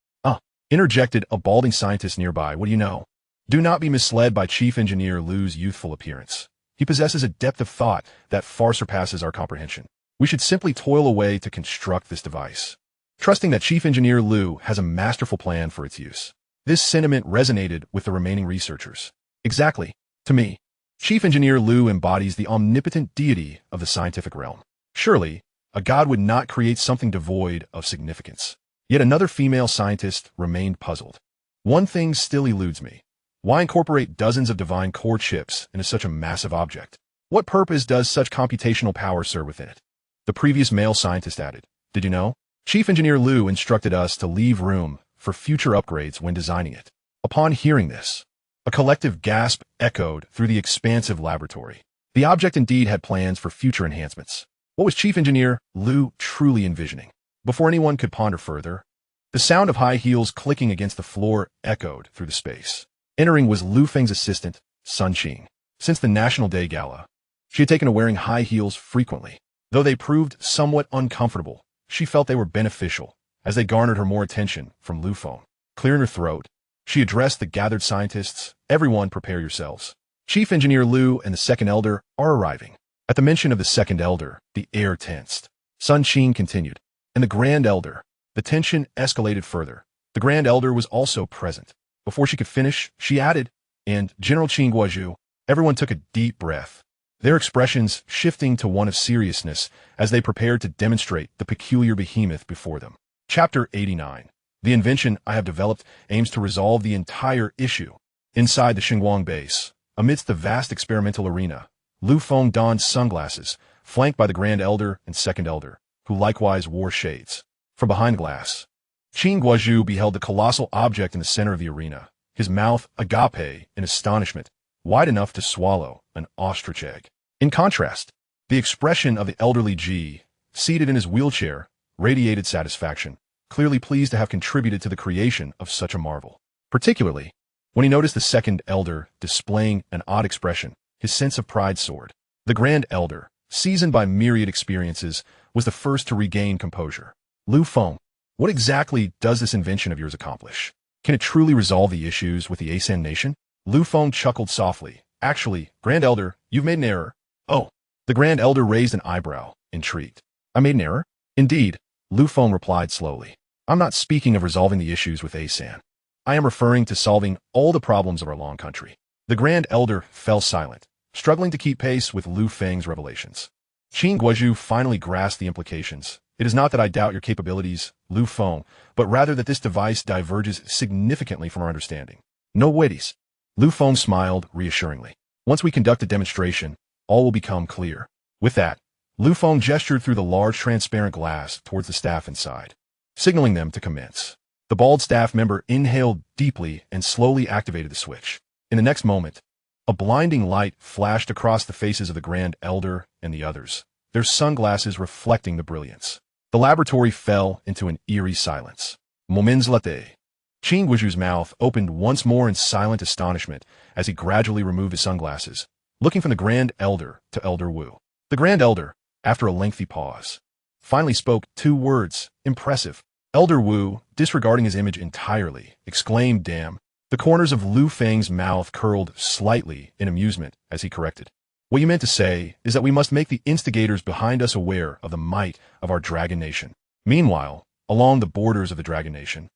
Interjected a balding scientist nearby. "What do you know?" Do not be misled by Chief Engineer Lu's youthful appearance. He possesses a depth of thought that far surpasses our comprehension. We should simply toil away to construct this device. trusting that Chief Engineer Liu has a masterful plan for its use. This sentiment resonated with the remaining researchers. Exactly. To me, Chief Engineer Liu embodies the omnipotent deity of the scientific realm. Surely, a god would not create something devoid of significance. Yet another female scientist remained puzzled. One thing still eludes me. Why incorporate dozens of divine core chips into such a massive object? What purpose does such computational power serve within it? The previous male scientist added, "Did you know? Chief Engineer Liu instructed us to leave room for future upgrades when designing it." Upon hearing this, a collective gasp echoed through the expansive laboratory. The object indeed had plans for future enhancements. What was Chief Engineer Liu truly envisioning? Before anyone could ponder further, the sound of high heels clicking against the floor echoed through the space. Entering was Lu Feng's assistant, Sun Qing. Since the National Day Gala, she had taken to wearing high heels frequently. Though they proved somewhat uncomfortable, she felt they were beneficial, as they garnered her more attention from Lu Feng. Clearing her throat, she addressed the gathered scientists. "Everyone prepare yourselves. Chief Engineer Liu and the Second Elder are arriving." At the mention of the Second Elder, the air tensed. Sun Qing continued. "And the Grand Elder." The tension escalated further. The Grand Elder was also present. Before she could finish, she added, "And General Qing Guozhu." Everyone took a deep breath, their expressions shifting to one of seriousness as they prepared to demonstrate the peculiar behemoth before them. Chapter 89. The invention I have developed aims to resolve the entire issue. Inside the Xinguang base, amidst the vast experimental arena, Lu Feng donned sunglasses, flanked by the Grand Elder and Second Elder, who likewise wore shades. From behind glass, Qing Guozhu beheld the colossal object in the center of the arena, his mouth agape in astonishment, wide enough to swallow an ostrich egg. In contrast, the expression of the elderly Ji, seated in his wheelchair, radiated satisfaction, clearly pleased to have contributed to the creation of such a marvel. Particularly, when he noticed the Second Elder displaying an odd expression, his sense of pride soared. The Grand Elder, seasoned by myriad experiences, was the first to regain composure. "Lu Feng, what exactly does this invention of yours accomplish? Can it truly resolve the issues with the Asan nation?" Lu Feng chuckled softly. "Actually, Grand Elder, you've made an error." "Oh." The Grand Elder raised an eyebrow, intrigued. "I made an error?" "Indeed," Lu Feng replied slowly. "I'm not speaking of resolving the issues with Asan. I am referring to solving all the problems of our long country." The Grand Elder fell silent, struggling to keep pace with Lu Feng's revelations. Qing Guozhu finally grasped the implications. "It is not that I doubt your capabilities, Lu Feng, but rather that this device diverges significantly from our understanding." "No worries." Lu Feng smiled reassuringly. "Once we conduct a demonstration, all will become clear." With that, Lu Feng gestured through the large transparent glass towards the staff inside, signaling them to commence. The bald staff member inhaled deeply and slowly activated the switch. In the next moment, a blinding light flashed across the faces of the Grand Elder and the others, their sunglasses reflecting the brilliance. The laboratory fell into an eerie silence. Monumental Celebration. Qing Guozhu's mouth opened once more in silent astonishment as he gradually removed his sunglasses, looking from the Grand Elder to Elder Wu. The Grand Elder, after a lengthy pause, finally spoke two words, "Impressive." Elder Wu, disregarding his image entirely, exclaimed, "Damn." The corners of Lu Feng's mouth curled slightly in amusement as he corrected. "What you meant to say is that we must make the instigators behind us aware of the might of our Dragon Nation." Meanwhile, along the borders of the Dragon Nation,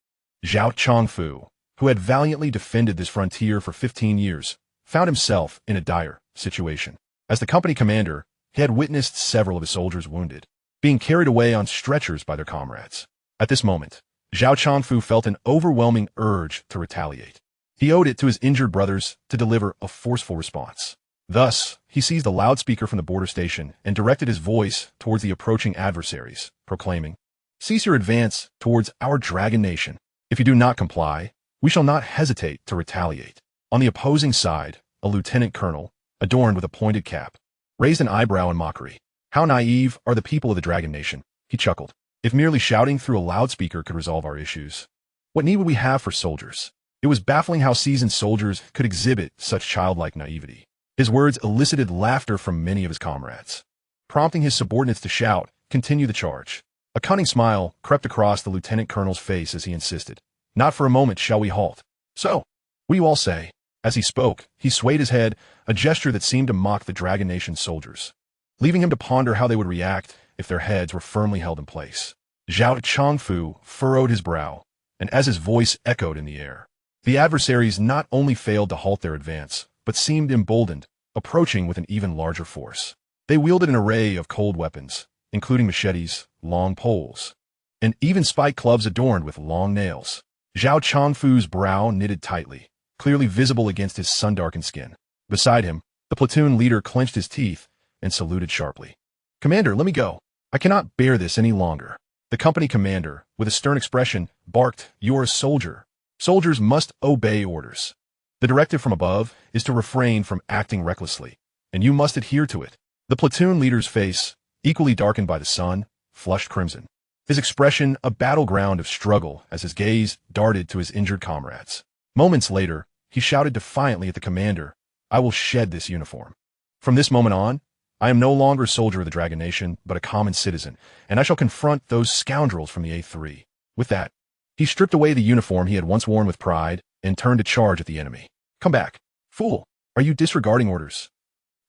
Zhao Chongfu, who had valiantly defended this frontier for 15 years, found himself in a dire situation. As the company commander, he had witnessed several of his soldiers wounded, being carried away on stretchers by their comrades. At this moment, Zhao Chongfu felt an overwhelming urge to retaliate. He owed it to his injured brothers to deliver a forceful response. Thus, he seized a loudspeaker from the border station and directed his voice towards the approaching adversaries, proclaiming, "Cease your advance towards our Dragon Nation. If you do not comply, we shall not hesitate to retaliate." On the opposing side, a lieutenant colonel, adorned with a pointed cap, raised an eyebrow in mockery. "How naive are the people of the Dragon Nation," he chuckled. "If merely shouting through a loudspeaker could resolve our issues, what need would we have for soldiers?" It was baffling how seasoned soldiers could exhibit such childlike naivety. His words elicited laughter from many of his comrades, prompting his subordinates to shout, "Continue the charge." A cunning smile crept across the lieutenant colonel's face as he insisted, "Not for a moment shall we halt. So, what do you all say?" As he spoke, he swayed his head, a gesture that seemed to mock the Dragon Nation soldiers, leaving him to ponder how they would react if their heads were firmly held in place. Zhao Chongfu furrowed his brow, and as his voice echoed in the air, the adversaries not only failed to halt their advance, but seemed emboldened, approaching with an even larger force. They wielded an array of cold weapons, including machetes, long poles, and even spike clubs adorned with long nails. Zhao Chongfu's brow knitted tightly, clearly visible against his sun-darkened skin. Beside him, the platoon leader clenched his teeth and saluted sharply. "Commander, let me go. I cannot bear this any longer." The company commander, with a stern expression, barked, "You're a soldier. Soldiers must obey orders. The directive from above is to refrain from acting recklessly, and you must adhere to it." The platoon leader's face, equally darkened by the sun, flushed crimson. His expression a battleground of struggle as his gaze darted to his injured comrades. Moments later, he shouted defiantly at the commander, "I will shed this uniform. From this moment on, I am no longer a soldier of the Dragon Nation, but a common citizen, and I shall confront those scoundrels from the A3. With that, he stripped away the uniform he had once worn with pride and turned to charge at the enemy. "Come back. Fool, are you disregarding orders?"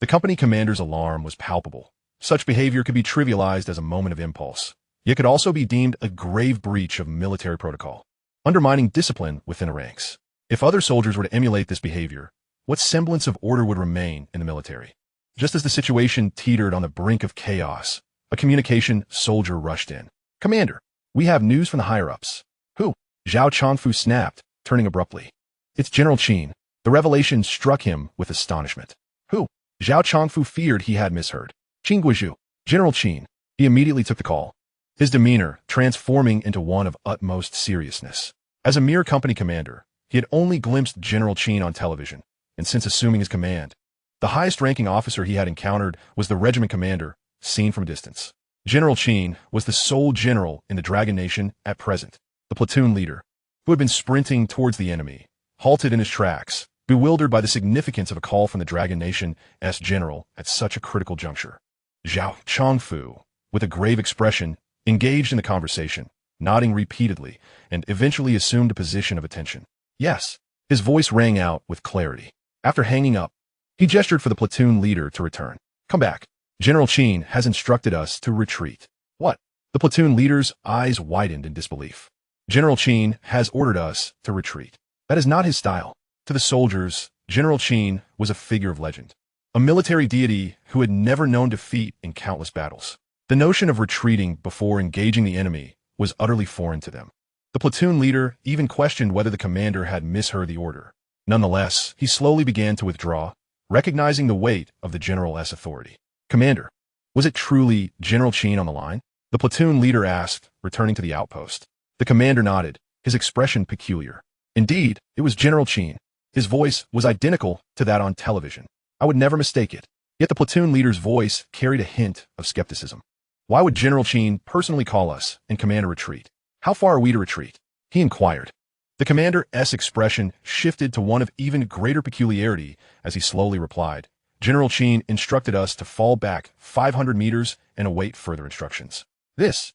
The company commander's alarm was palpable. Such behavior could be trivialized as a moment of impulse, yet could also be deemed a grave breach of military protocol, undermining discipline within the ranks. If other soldiers were to emulate this behavior, what semblance of order would remain in the military? Just as the situation teetered on the brink of chaos, a communication soldier rushed in. "Commander, we have news from the higher-ups." "Who?" Zhao Chongfu snapped, turning abruptly. "It's General Qin." The revelation struck him with astonishment. "Who?" Zhao Chongfu feared he had misheard. "Qin Guizhu." "General Qin." He immediately took the call, his demeanor transforming into one of utmost seriousness. As a mere company commander, he had only glimpsed General Qin on television, and since assuming his command, the highest-ranking officer he had encountered was the regiment commander, seen from a distance. General Qin was the sole general in the Dragon Nation at present. The platoon leader, who had been sprinting towards the enemy, halted in his tracks, bewildered by the significance of a call from the Dragon Nation's general at such a critical juncture. Zhao Chongfu, with a grave expression, engaged in the conversation, nodding repeatedly, and eventually assumed a position of attention. "Yes." His voice rang out with clarity. After hanging up, he gestured for the platoon leader to return. "Come back. General Qin has instructed us to retreat." "What?" The platoon leader's eyes widened in disbelief. "General Qin has ordered us to retreat." That is not his style. To the soldiers, General Qin was a figure of legend, a military deity who had never known defeat in countless battles. The notion of retreating before engaging the enemy was utterly foreign to them. The platoon leader even questioned whether the commander had misheard the order. Nonetheless, he slowly began to withdraw, recognizing the weight of the general's authority. "Commander, was it truly General Qin on the line?" the platoon leader asked, returning to the outpost. The commander nodded, his expression peculiar. "Indeed, it was General Qin." His voice was identical to that on television. "I would never mistake it." Yet the platoon leader's voice carried a hint of skepticism. "Why would General Qin personally call us and command a retreat? How far are we to retreat?" he inquired. The commander's expression shifted to one of even greater peculiarity as he slowly replied, "General Qin instructed us to fall back 500 meters and await further instructions." "This?"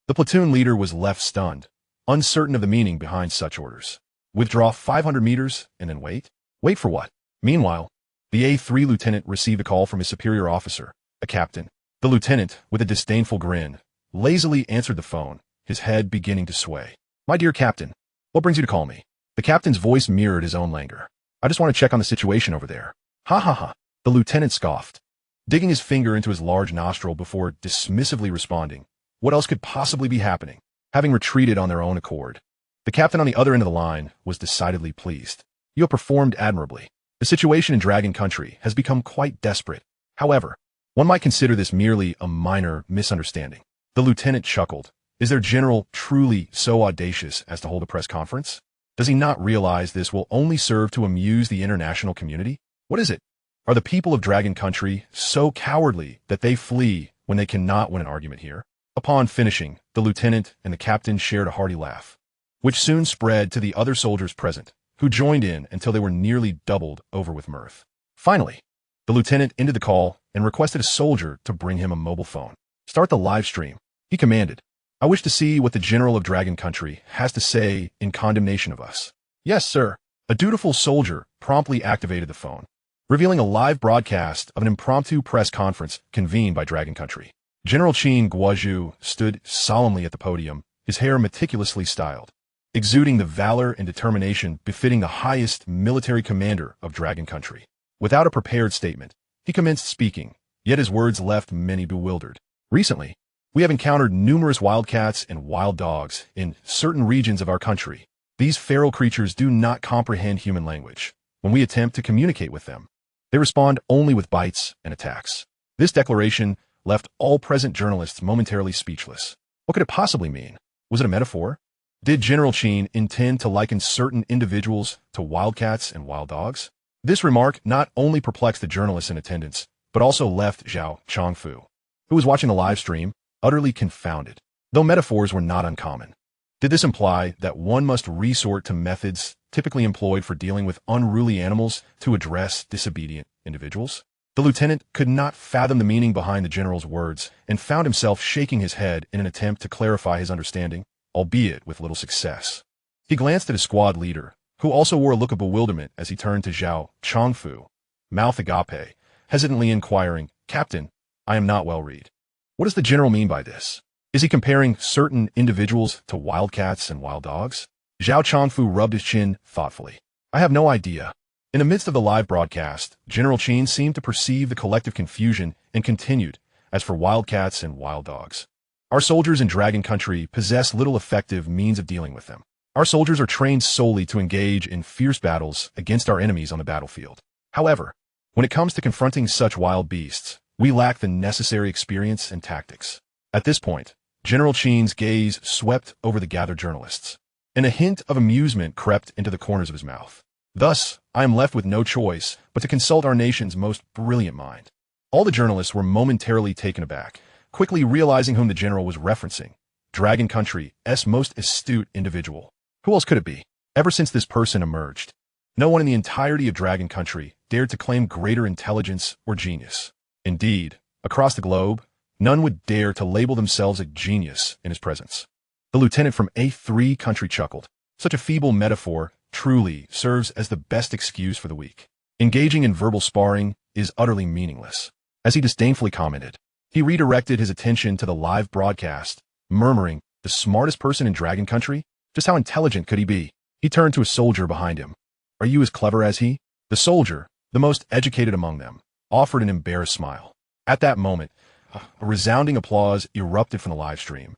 The platoon leader was left stunned, uncertain of the meaning behind such orders. Withdraw 500 meters and then wait? Wait for what? Meanwhile, the A3 lieutenant received a call from his superior officer, a captain. The lieutenant, with a disdainful grin, lazily answered the phone, his head beginning to sway. "My dear captain, what brings you to call me?" The captain's voice mirrored his own languor. "I just want to check on the situation over there." "Ha ha ha." The lieutenant scoffed, digging his finger into his large nostril before dismissively responding. What else could possibly be happening? Having retreated on their own accord. The captain on the other end of the line was decidedly pleased. "You have performed admirably. The situation in Dragon Country has become quite desperate. However, one might consider this merely a minor misunderstanding." The lieutenant chuckled. "Is their general truly so audacious as to hold a press conference? Does he not realize this will only serve to amuse the international community? What is it? Are the people of Dragon Country so cowardly that they flee when they cannot win an argument here?" Upon finishing, the lieutenant and the captain shared a hearty laugh, which soon spread to the other soldiers present, who joined in until they were nearly doubled over with mirth. Finally, the lieutenant ended the call and requested a soldier to bring him a mobile phone. "Start the live stream," he commanded. "I wish to see what the general of Dragon Country has to say in condemnation of us." "Yes, sir." A dutiful soldier promptly activated the phone, revealing a live broadcast of an impromptu press conference convened by Dragon Country. General Qin Guozhu stood solemnly at the podium, his hair meticulously styled, exuding the valor and determination befitting the highest military commander of Dragon Country. Without a prepared statement, he commenced speaking, yet his words left many bewildered. Recently, we have encountered numerous wildcats and wild dogs in certain regions of our country. These feral creatures do not comprehend human language. When we attempt to communicate with them, they respond only with bites and attacks. This declaration left all present journalists momentarily speechless. What could it possibly mean? Was it a metaphor? Did General Qin intend to liken certain individuals to wildcats and wild dogs? This remark not only perplexed the journalists in attendance, but also left Zhao Chongfu, who was watching the live stream, utterly confounded, though metaphors were not uncommon. Did this imply that one must resort to methods typically employed for dealing with unruly animals to address disobedient individuals? The lieutenant could not fathom the meaning behind the general's words and found himself shaking his head in an attempt to clarify his understanding, albeit with little success. He glanced at his squad leader, who also wore a look of bewilderment as he turned to Zhao Chongfu, mouth agape, hesitantly inquiring, "Captain, I am not well read. What does the general mean by this? Is he comparing certain individuals to wildcats and wild dogs?" Zhao Chongfu rubbed his chin thoughtfully. "I have no idea." In the midst of the live broadcast, General Qin seemed to perceive the collective confusion and continued, "As for wildcats and wild dogs, our soldiers in Dragon Country possess little effective means of dealing with them. Our soldiers are trained solely to engage in fierce battles against our enemies on the battlefield. However, when it comes to confronting such wild beasts, we lack the necessary experience and tactics." At this point, General Qin's gaze swept over the gathered journalists, and a hint of amusement crept into the corners of his mouth. "Thus, I am left with no choice but to consult our nation's most brilliant mind." All the journalists were momentarily taken aback, quickly realizing whom the general was referencing. Dragon Country's most astute individual. Who else could it be? Ever since this person emerged, no one in the entirety of Dragon Country dared to claim greater intelligence or genius. Indeed, across the globe, none would dare to label themselves a genius in his presence. The lieutenant from A3 country chuckled. Such a feeble metaphor truly serves as the best excuse for the weak. Engaging in verbal sparring is utterly meaningless. As he disdainfully commented, he redirected his attention to the live broadcast, murmuring, "The smartest person in Dragon Country? Just how intelligent could he be?" He turned to a soldier behind him. "Are you as clever as he?" The soldier, the most educated among them, offered an embarrassed smile. At that moment, a resounding applause erupted from the live stream,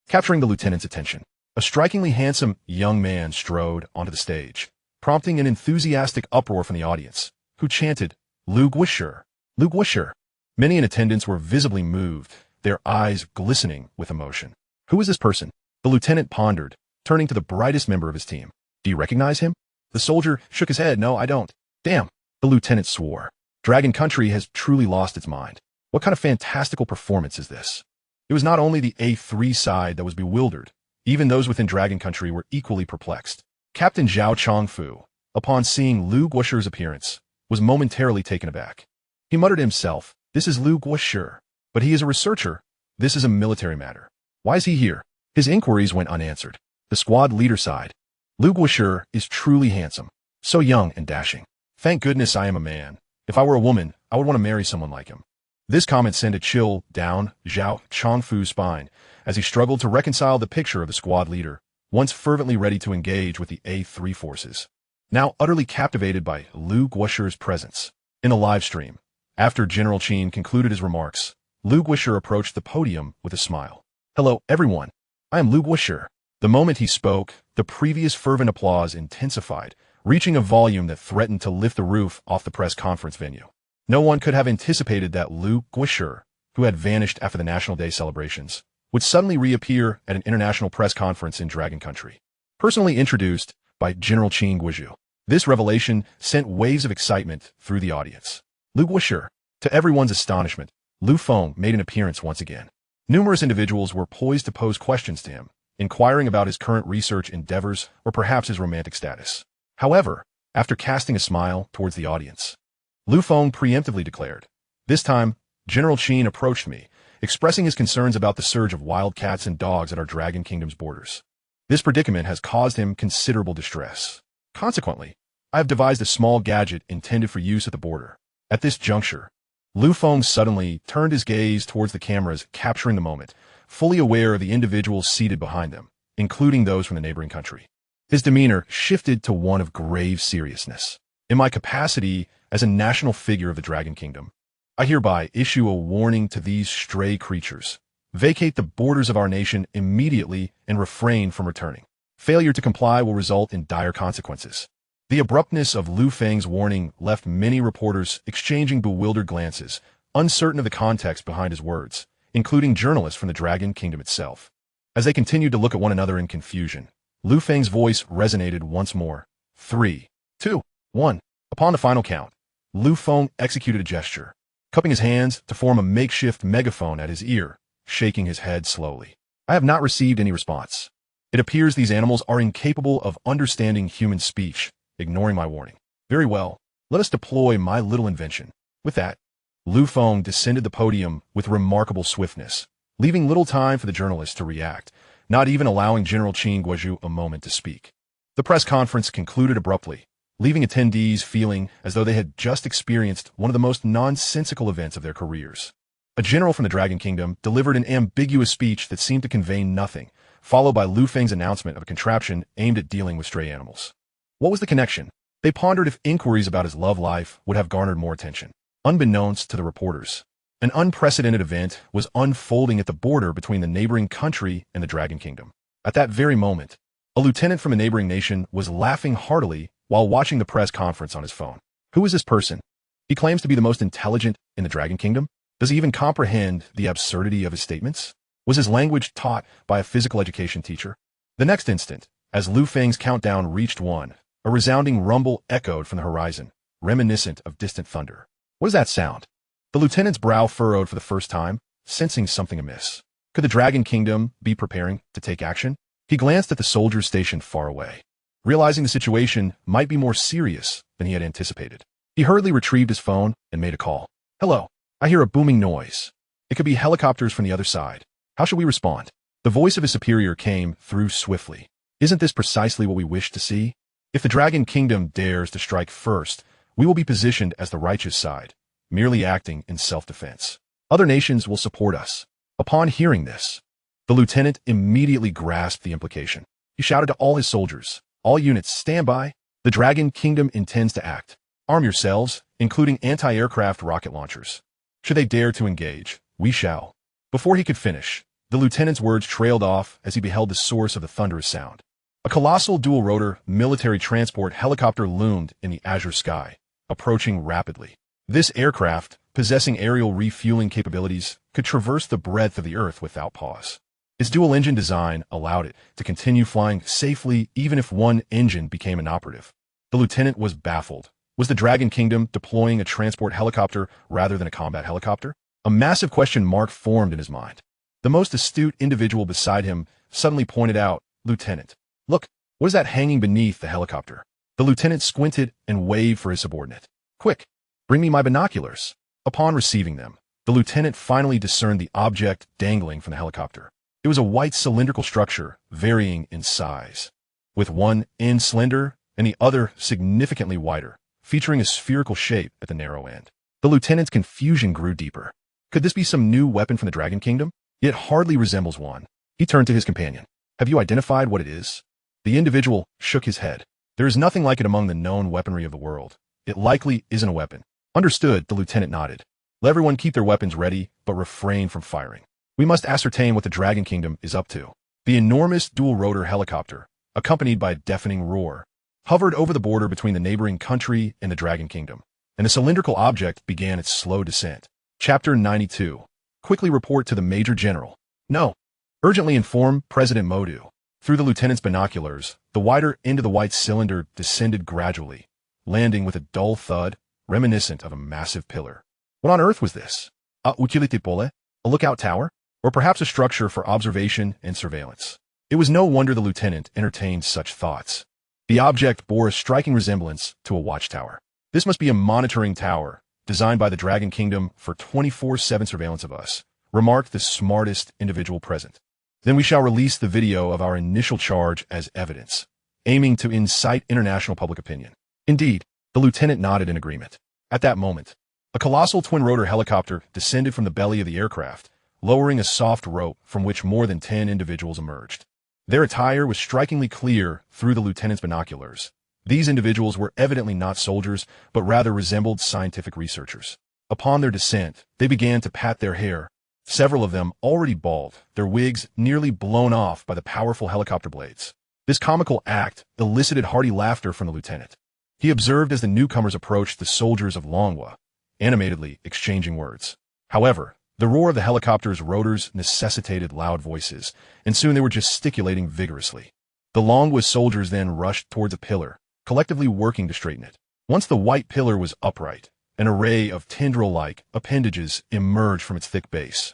capturing the lieutenant's attention. A strikingly handsome young man strode onto the stage, prompting an enthusiastic uproar from the audience, who chanted, "Lu Guoshi, Lu Guoshi." Many in attendance were visibly moved, their eyes glistening with emotion. "Who is this person?" The lieutenant pondered, turning to the brightest member of his team. "Do you recognize him?" The soldier shook his head. "No, I don't." "Damn," the lieutenant swore. "Dragon Country has truly lost its mind. What kind of fantastical performance is this?" It was not only the A3 side that was bewildered. Even those within Dragon Country were equally perplexed. Captain Zhao Chongfu, upon seeing Lu Guoshi's appearance, was momentarily taken aback. He muttered to himself, "This is Lu Guoshi, but he is a researcher. This is a military matter. Why is he here?" His inquiries went unanswered. The squad leader sighed. "Lu Guoshi is truly handsome, so young and dashing. Thank goodness I am a man. If I were a woman, I would want to marry someone like him." This comment sent a chill down Zhao Chongfu's spine as he struggled to reconcile the picture of the squad leader, once fervently ready to engage with the A3 forces, now utterly captivated by Lu Guoshi's presence. In the live stream, after General Qin concluded his remarks, Lu Guoshi approached the podium with a smile. "Hello, everyone. I am Lu Guoshi." The moment he spoke, the previous fervent applause intensified, reaching a volume that threatened to lift the roof off the press conference venue. No one could have anticipated that Lu Guoshi, who had vanished after the National Day celebrations, would suddenly reappear at an international press conference in Dragon Country. Personally introduced by General Qin Guozhu, this revelation sent waves of excitement through the audience. Lu Guoshi. To everyone's astonishment, Lu Feng made an appearance once again. Numerous individuals were poised to pose questions to him, inquiring about his current research endeavors or perhaps his romantic status. However, after casting a smile towards the audience, Lu Feng preemptively declared, "This time, General Qin approached me, expressing his concerns about the surge of wild cats and dogs at our Dragon Kingdom's borders. This predicament has caused him considerable distress. Consequently, I have devised a small gadget intended for use at the border." At this juncture, Fong suddenly turned his gaze towards the cameras, capturing the moment, fully aware of the individuals seated behind them, including those from the neighboring country. His demeanor shifted to one of grave seriousness. In my capacity as a national figure of the Dragon Kingdom, I hereby issue a warning to these stray creatures. Vacate the borders of our nation immediately and refrain from returning. Failure to comply will result in dire consequences. The abruptness of Feng's warning left many reporters exchanging bewildered glances, uncertain of the context behind his words, including journalists from the Dragon Kingdom itself. As they continued to look at one another in confusion, Feng's voice resonated once more. 3, 2, 1. Upon the final count, Feng executed a gesture, cupping his hands to form a makeshift megaphone at his ear, shaking his head slowly. I have not received any response. It appears these animals are incapable of understanding human speech, ignoring my warning. Very well, let us deploy my little invention. With that, Feng descended the podium with remarkable swiftness, leaving little time for the journalists to react, not even allowing General Qin Guozhu a moment to speak. The press conference concluded abruptly, leaving attendees feeling as though they had just experienced one of the most nonsensical events of their careers. A general from the Dragon Kingdom delivered an ambiguous speech that seemed to convey nothing, followed by Feng's announcement of a contraption aimed at dealing with stray animals. What was the connection? They pondered if inquiries about his love life would have garnered more attention. Unbeknownst to the reporters, an unprecedented event was unfolding at the border between the neighboring country and the Dragon Kingdom. At that very moment, a lieutenant from a neighboring nation was laughing heartily while watching the press conference on his phone. Who is this person? He claims to be the most intelligent in the Dragon Kingdom. Does he even comprehend the absurdity of his statements? Was his language taught by a physical education teacher? The next instant, as Feng's countdown reached 1, a resounding rumble echoed from the horizon, reminiscent of distant thunder. What is that sound? The lieutenant's brow furrowed for the first time, sensing something amiss. Could the Dragon Kingdom be preparing to take action? He glanced at the soldiers stationed far away, realizing the situation might be more serious than he had anticipated. He hurriedly retrieved his phone and made a call. Hello, I hear a booming noise. It could be helicopters from the other side. How should we respond? The voice of his superior came through swiftly. Isn't this precisely what we wish to see? If the Dragon Kingdom dares to strike first, we will be positioned as the righteous side, merely acting in self-defense. Other nations will support us. Upon hearing this, the lieutenant immediately grasped the implication. He shouted to all his soldiers, all units, stand by. The Dragon Kingdom intends to act. Arm yourselves, including anti-aircraft rocket launchers. Should they dare to engage, we shall. Before he could finish, the lieutenant's words trailed off as he beheld the source of the thunderous sound. A colossal dual-rotor military transport helicopter loomed in the azure sky, approaching rapidly. This aircraft, possessing aerial refueling capabilities, could traverse the breadth of the Earth without pause. Its dual-engine design allowed it to continue flying safely even if one engine became inoperative. The lieutenant was baffled. Was the Dragon Kingdom deploying a transport helicopter rather than a combat helicopter? A massive question mark formed in his mind. The most astute individual beside him suddenly pointed out, Lieutenant, look, what is that hanging beneath the helicopter? The lieutenant squinted and waved for his subordinate. Quick, bring me my binoculars. Upon receiving them, the lieutenant finally discerned the object dangling from the helicopter. It was a white cylindrical structure varying in size, with one end slender and the other significantly wider, featuring a spherical shape at the narrow end. The lieutenant's confusion grew deeper. Could this be some new weapon from the Dragon Kingdom? It hardly resembles one. He turned to his companion. Have you identified what it is? The individual shook his head. There is nothing like it among the known weaponry of the world. It likely isn't a weapon. Understood, the lieutenant nodded. Let everyone keep their weapons ready, but refrain from firing. We must ascertain what the Dragon Kingdom is up to. The enormous dual-rotor helicopter, accompanied by a deafening roar, hovered over the border between the neighboring country and the Dragon Kingdom, and the cylindrical object began its slow descent. Chapter 92. Quickly report to the Major General. No. Urgently inform President Modu. Through the lieutenant's binoculars, the wider end of the white cylinder descended gradually, landing with a dull thud reminiscent of a massive pillar. What on earth was this? A utility pole? A lookout tower? Or perhaps a structure for observation and surveillance? It was no wonder the lieutenant entertained such thoughts. The object bore a striking resemblance to a watchtower. This must be a monitoring tower, designed by the Dragon Kingdom for 24/7 surveillance of us, remarked the smartest individual present. Then we shall release the video of our initial charge as evidence, aiming to incite international public opinion. Indeed, the lieutenant nodded in agreement. At that moment, A colossal twin-rotor helicopter descended from the belly of the aircraft, lowering a soft rope from which more than 10 individuals emerged. Their attire was strikingly clear through the lieutenant's binoculars. These individuals were evidently not soldiers, but rather resembled scientific researchers. Upon their descent, they began to pat their hair, several of them already bald, their wigs nearly blown off by the powerful helicopter blades. This comical act elicited hearty laughter from the lieutenant. He observed as the newcomers approached the soldiers of Longwa, animatedly exchanging words. However, the roar of the helicopter's rotors necessitated loud voices, and soon they were gesticulating vigorously. The Longwa soldiers then rushed towards a pillar, collectively working to straighten it. Once the white pillar was upright, an array of tendril-like appendages emerged from its thick base,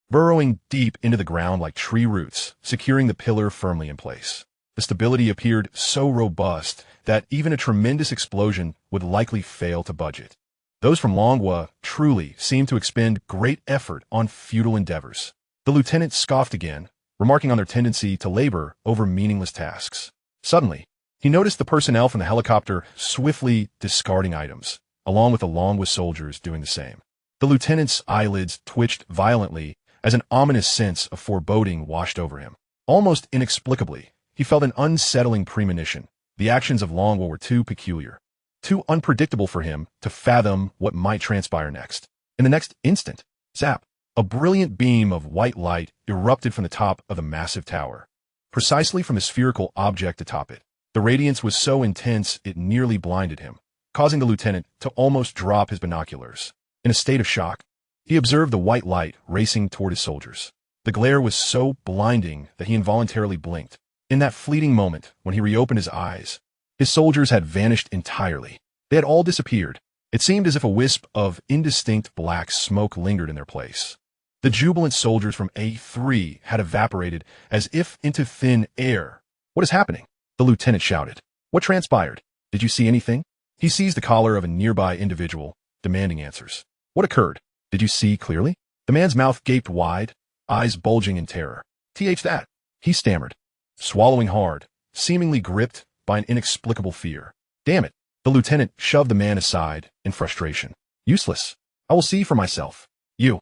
burrowing deep into the ground like tree roots, securing the pillar firmly in place. The stability appeared so robust that even a tremendous explosion would likely fail to budge it. Those from Longwa truly seemed to expend great effort on futile endeavors. The lieutenant scoffed again, remarking on their tendency to labor over meaningless tasks. Suddenly, he noticed the personnel from the helicopter swiftly discarding items, along with the Longwa soldiers doing the same. The lieutenant's eyelids twitched violently as an ominous sense of foreboding washed over him. Almost inexplicably, he felt an unsettling premonition. The actions of Longwa were too peculiar, too unpredictable for him to fathom what might transpire next. In the next instant, zap, a brilliant beam of white light erupted from the top of the massive tower, precisely from the spherical object atop it. The radiance was so intense it nearly blinded him, causing the lieutenant to almost drop his binoculars. In a state of shock, he observed the white light racing toward his soldiers. The glare was so blinding that he involuntarily blinked. In that fleeting moment, when he reopened his eyes, his soldiers had vanished entirely. They had all disappeared. It seemed as if a wisp of indistinct black smoke lingered in their place. The jubilant soldiers from A3 had evaporated as if into thin air. "What is happening?" the lieutenant shouted. "What transpired? Did you see anything?" He seized the collar of a nearby individual, demanding answers. "What occurred? Did you see clearly?" The man's mouth gaped wide, eyes bulging in terror. That," he stammered, swallowing hard, seemingly gripped by an inexplicable fear. "Damn it." The lieutenant shoved the man aside in frustration. "Useless. I will see for myself. You,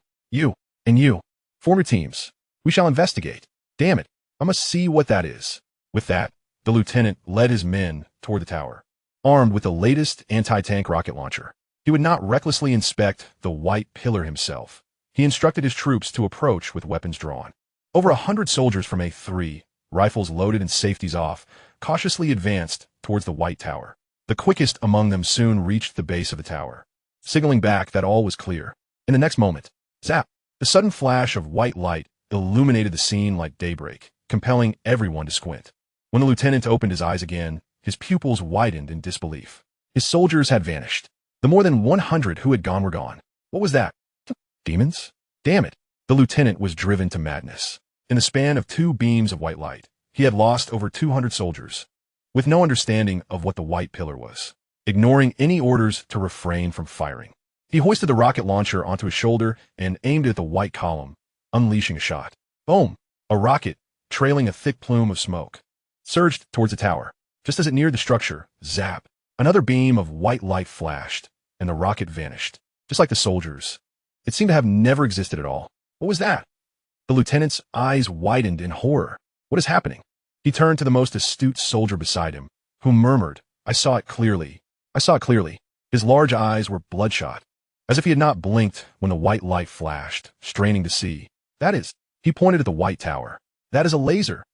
and you. Form your teams. We shall investigate. Damn it. I must see what that is." With that, the lieutenant led his men toward the tower, armed with the latest anti-tank rocket launcher. He would not recklessly inspect the white pillar himself. He instructed his troops to approach with weapons drawn. Over 100 soldiers from A3, rifles loaded and safeties off, cautiously advanced towards the white tower. The quickest among them soon reached the base of the tower, signaling back that all was clear. In the next moment, zap, the sudden flash of white light illuminated the scene like daybreak, compelling everyone to squint. When the lieutenant opened his eyes again, his pupils widened in disbelief. His soldiers had vanished. The more than 100 who had gone were gone. What was that? Demons? Damn it. The lieutenant was driven to madness. In the span of 2 beams of white light, he had lost over 200 soldiers, with no understanding of what the white pillar was, ignoring any orders to refrain from firing. He hoisted the rocket launcher onto his shoulder and aimed it at the white column, unleashing a shot. Boom! A rocket, trailing a thick plume of smoke, surged towards the tower. Just as it neared the structure, zap, another beam of white light flashed, and the rocket vanished, just like the soldiers. It seemed to have never existed at all. What was that? The lieutenant's eyes widened in horror. What is happening? He turned to the most astute soldier beside him, who murmured, "I saw it clearly. I saw it clearly." His large eyes were bloodshot, as if he had not blinked when the white light flashed, straining to see. "That is," he pointed at the white tower. "That is a laser.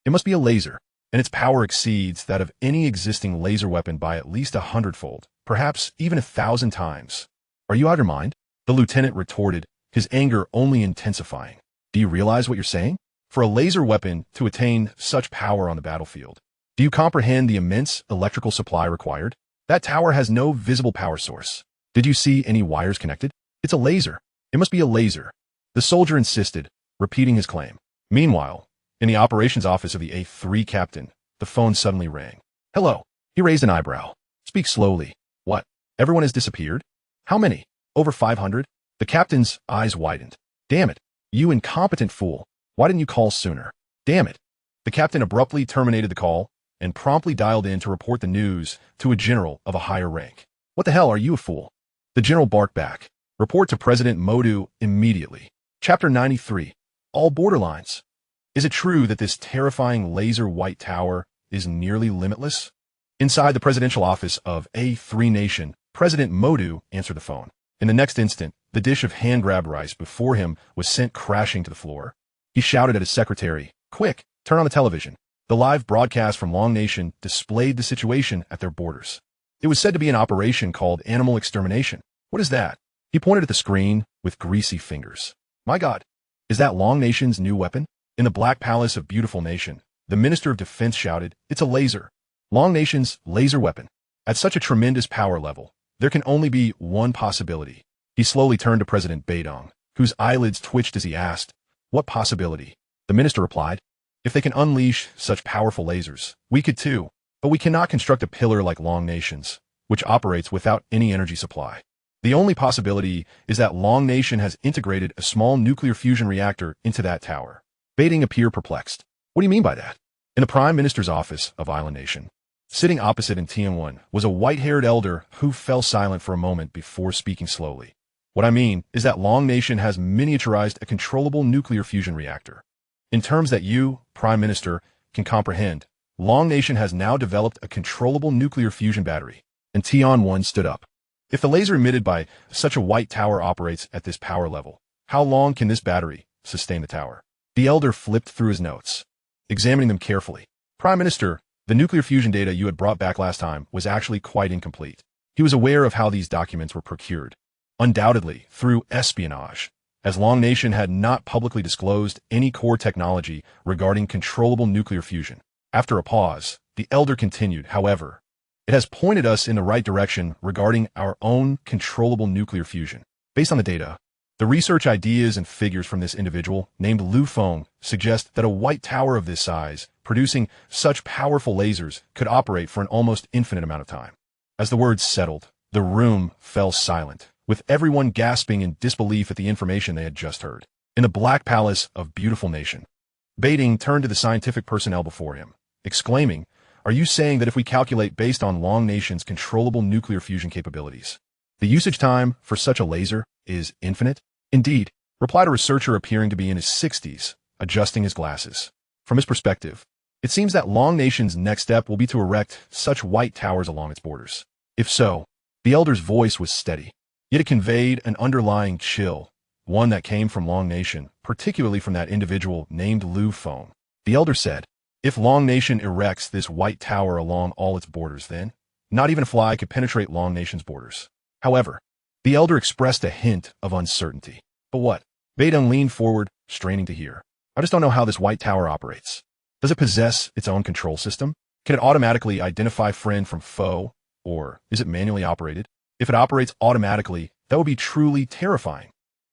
It must be a laser, and its power exceeds that of any existing laser weapon by at least 100-fold, perhaps even 1,000 times. Are you out of your mind?" The lieutenant retorted, his anger only intensifying. "Do you realize what you're saying? For a laser weapon to attain such power on the battlefield, do you comprehend the immense electrical supply required? That tower has no visible power source. Did you see any wires connected? It's a laser. It must be a laser." The soldier insisted, repeating his claim. Meanwhile, in the operations office of the A3 captain, the phone suddenly rang. "Hello." He raised an eyebrow. "Speak slowly." "What? Everyone has disappeared? How many? Over 500? The captain's eyes widened. "Damn it. You incompetent fool. Why didn't you call sooner? Damn it." The captain abruptly terminated the call and promptly dialed in to report the news to a general of a higher rank. "What the hell, are you a fool?" The general barked back. Report to President Modu immediately. Chapter 93. All borderlines. Is it true that this terrifying laser white tower is nearly limitless? Inside the presidential office of A3 Nation, President Modu answered the phone. In the next instant, the dish of hand-grabbed rice before him was sent crashing to the floor. He shouted at his secretary, "Quick, turn on the television." The live broadcast from Long Nation displayed the situation at their borders. It was said to be an operation called animal extermination. What is that? He pointed at the screen with greasy fingers. My God, is that Long Nation's new weapon? In the Black Palace of Beautiful Nation, the Minister of Defense shouted, "It's a laser. Long Nation's laser weapon." At such a tremendous power level, there can only be one possibility. He slowly turned to President Beidong, whose eyelids twitched as he asked, "What possibility?" The minister replied, "If they can unleash such powerful lasers, we could too, but we cannot construct a pillar like Long Nation's, which operates without any energy supply. The only possibility is that Long Nation has integrated a small nuclear fusion reactor into that tower." Beidong appeared perplexed. What do you mean by that? In the Prime Minister's office of Island Nation, sitting opposite in Tianwan, was a white-haired elder who fell silent for a moment before speaking slowly. What I mean is that Long Nation has miniaturized a controllable nuclear fusion reactor. In terms that you, Prime Minister, can comprehend, Long Nation has now developed a controllable nuclear fusion battery. And Tianwan stood up. If the laser emitted by such a white tower operates at this power level, how long can this battery sustain the tower? The elder flipped through his notes, examining them carefully. Prime Minister, the nuclear fusion data you had brought back last time was actually quite incomplete. He was aware of how these documents were procured. Undoubtedly, through espionage, as Long Nation had not publicly disclosed any core technology regarding controllable nuclear fusion. After a pause, the elder continued, however, it has pointed us in the right direction regarding our own controllable nuclear fusion. Based on the data, the research ideas and figures from this individual, named Feng, suggest that a white tower of this size, producing such powerful lasers, could operate for an almost infinite amount of time. As the words settled, the room fell silent, with everyone gasping in disbelief at the information they had just heard. In the Black Palace of Beautiful Nation, Beidong turned to the scientific personnel before him, exclaiming, "Are you saying that if we calculate based on Long Nation's controllable nuclear fusion capabilities, the usage time for such a laser is infinite?" "Indeed," replied a researcher appearing to be in his 60s, adjusting his glasses. From his perspective, it seems that Long Nation's next step will be to erect such white towers along its borders. If so, the elder's voice was steady, yet it conveyed an underlying chill, one that came from Long Nation, particularly from that individual named Feng. The elder said, "If Long Nation erects this white tower along all its borders, then not even a fly could penetrate Long Nation's borders." However, the elder expressed a hint of uncertainty. But what? Beidong leaned forward, straining to hear. "I just don't know how this white tower operates. Does it possess its own control system? Can it automatically identify friend from foe? Or is it manually operated? If it operates automatically, that would be truly terrifying.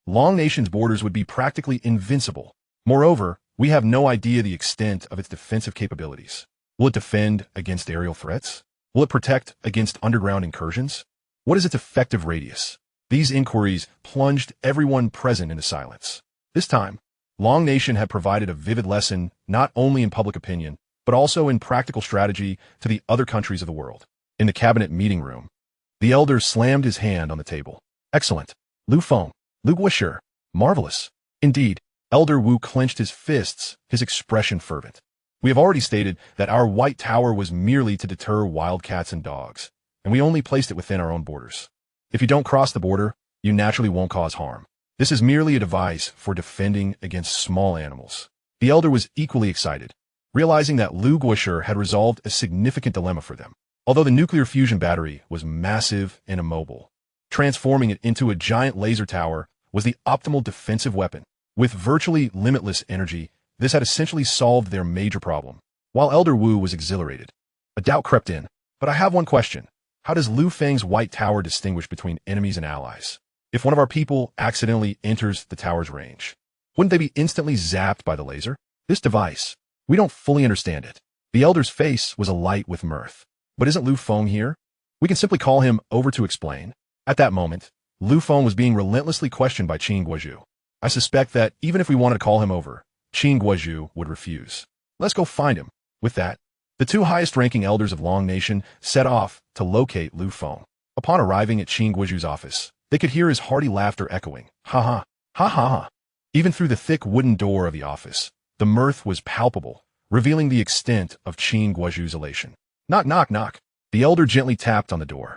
Long Nation's borders would be practically invincible. Moreover, we have no idea the extent of its defensive capabilities. Will it defend against aerial threats? Will it protect against underground incursions? What is its effective radius?" These inquiries plunged everyone present into silence. This time, Long Nation had provided a vivid lesson not only in public opinion, but also in practical strategy to the other countries of the world. In the cabinet meeting room, the elder slammed his hand on the table. "Excellent. Feng, Lu Guosher, marvelous." Indeed, Elder Wu clenched his fists, his expression fervent. "We have already stated that our white tower was merely to deter wildcats and dogs, and we only placed it within our own borders. If you don't cross the border, you naturally won't cause harm. This is merely a device for defending against small animals." The elder was equally excited, realizing that Lu Guosher had resolved a significant dilemma for them. Although the nuclear fusion battery was massive and immobile, transforming it into a giant laser tower was the optimal defensive weapon. With virtually limitless energy, this had essentially solved their major problem. While Elder Wu was exhilarated, a doubt crept in. "But I have one question. How does Feng's white tower distinguish between enemies and allies? If one of our people accidentally enters the tower's range, wouldn't they be instantly zapped by the laser? This device, we don't fully understand it." The elder's face was alight with mirth. "But isn't Feng here? We can simply call him over to explain." At that moment, Feng was being relentlessly questioned by Qin Guozhu. I suspect that even if we wanted to call him over, Qin Guozhu would refuse. "Let's go find him." With that, the two highest-ranking elders of Long Nation set off to locate Feng. Upon arriving at Qin Guozhu's office, They could hear his hearty laughter echoing, ha ha, ha ha ha. Even through the thick wooden door of the office, the mirth was palpable, revealing the extent of Qin Guozhu's elation. Knock, knock, knock. The elder gently tapped on the door.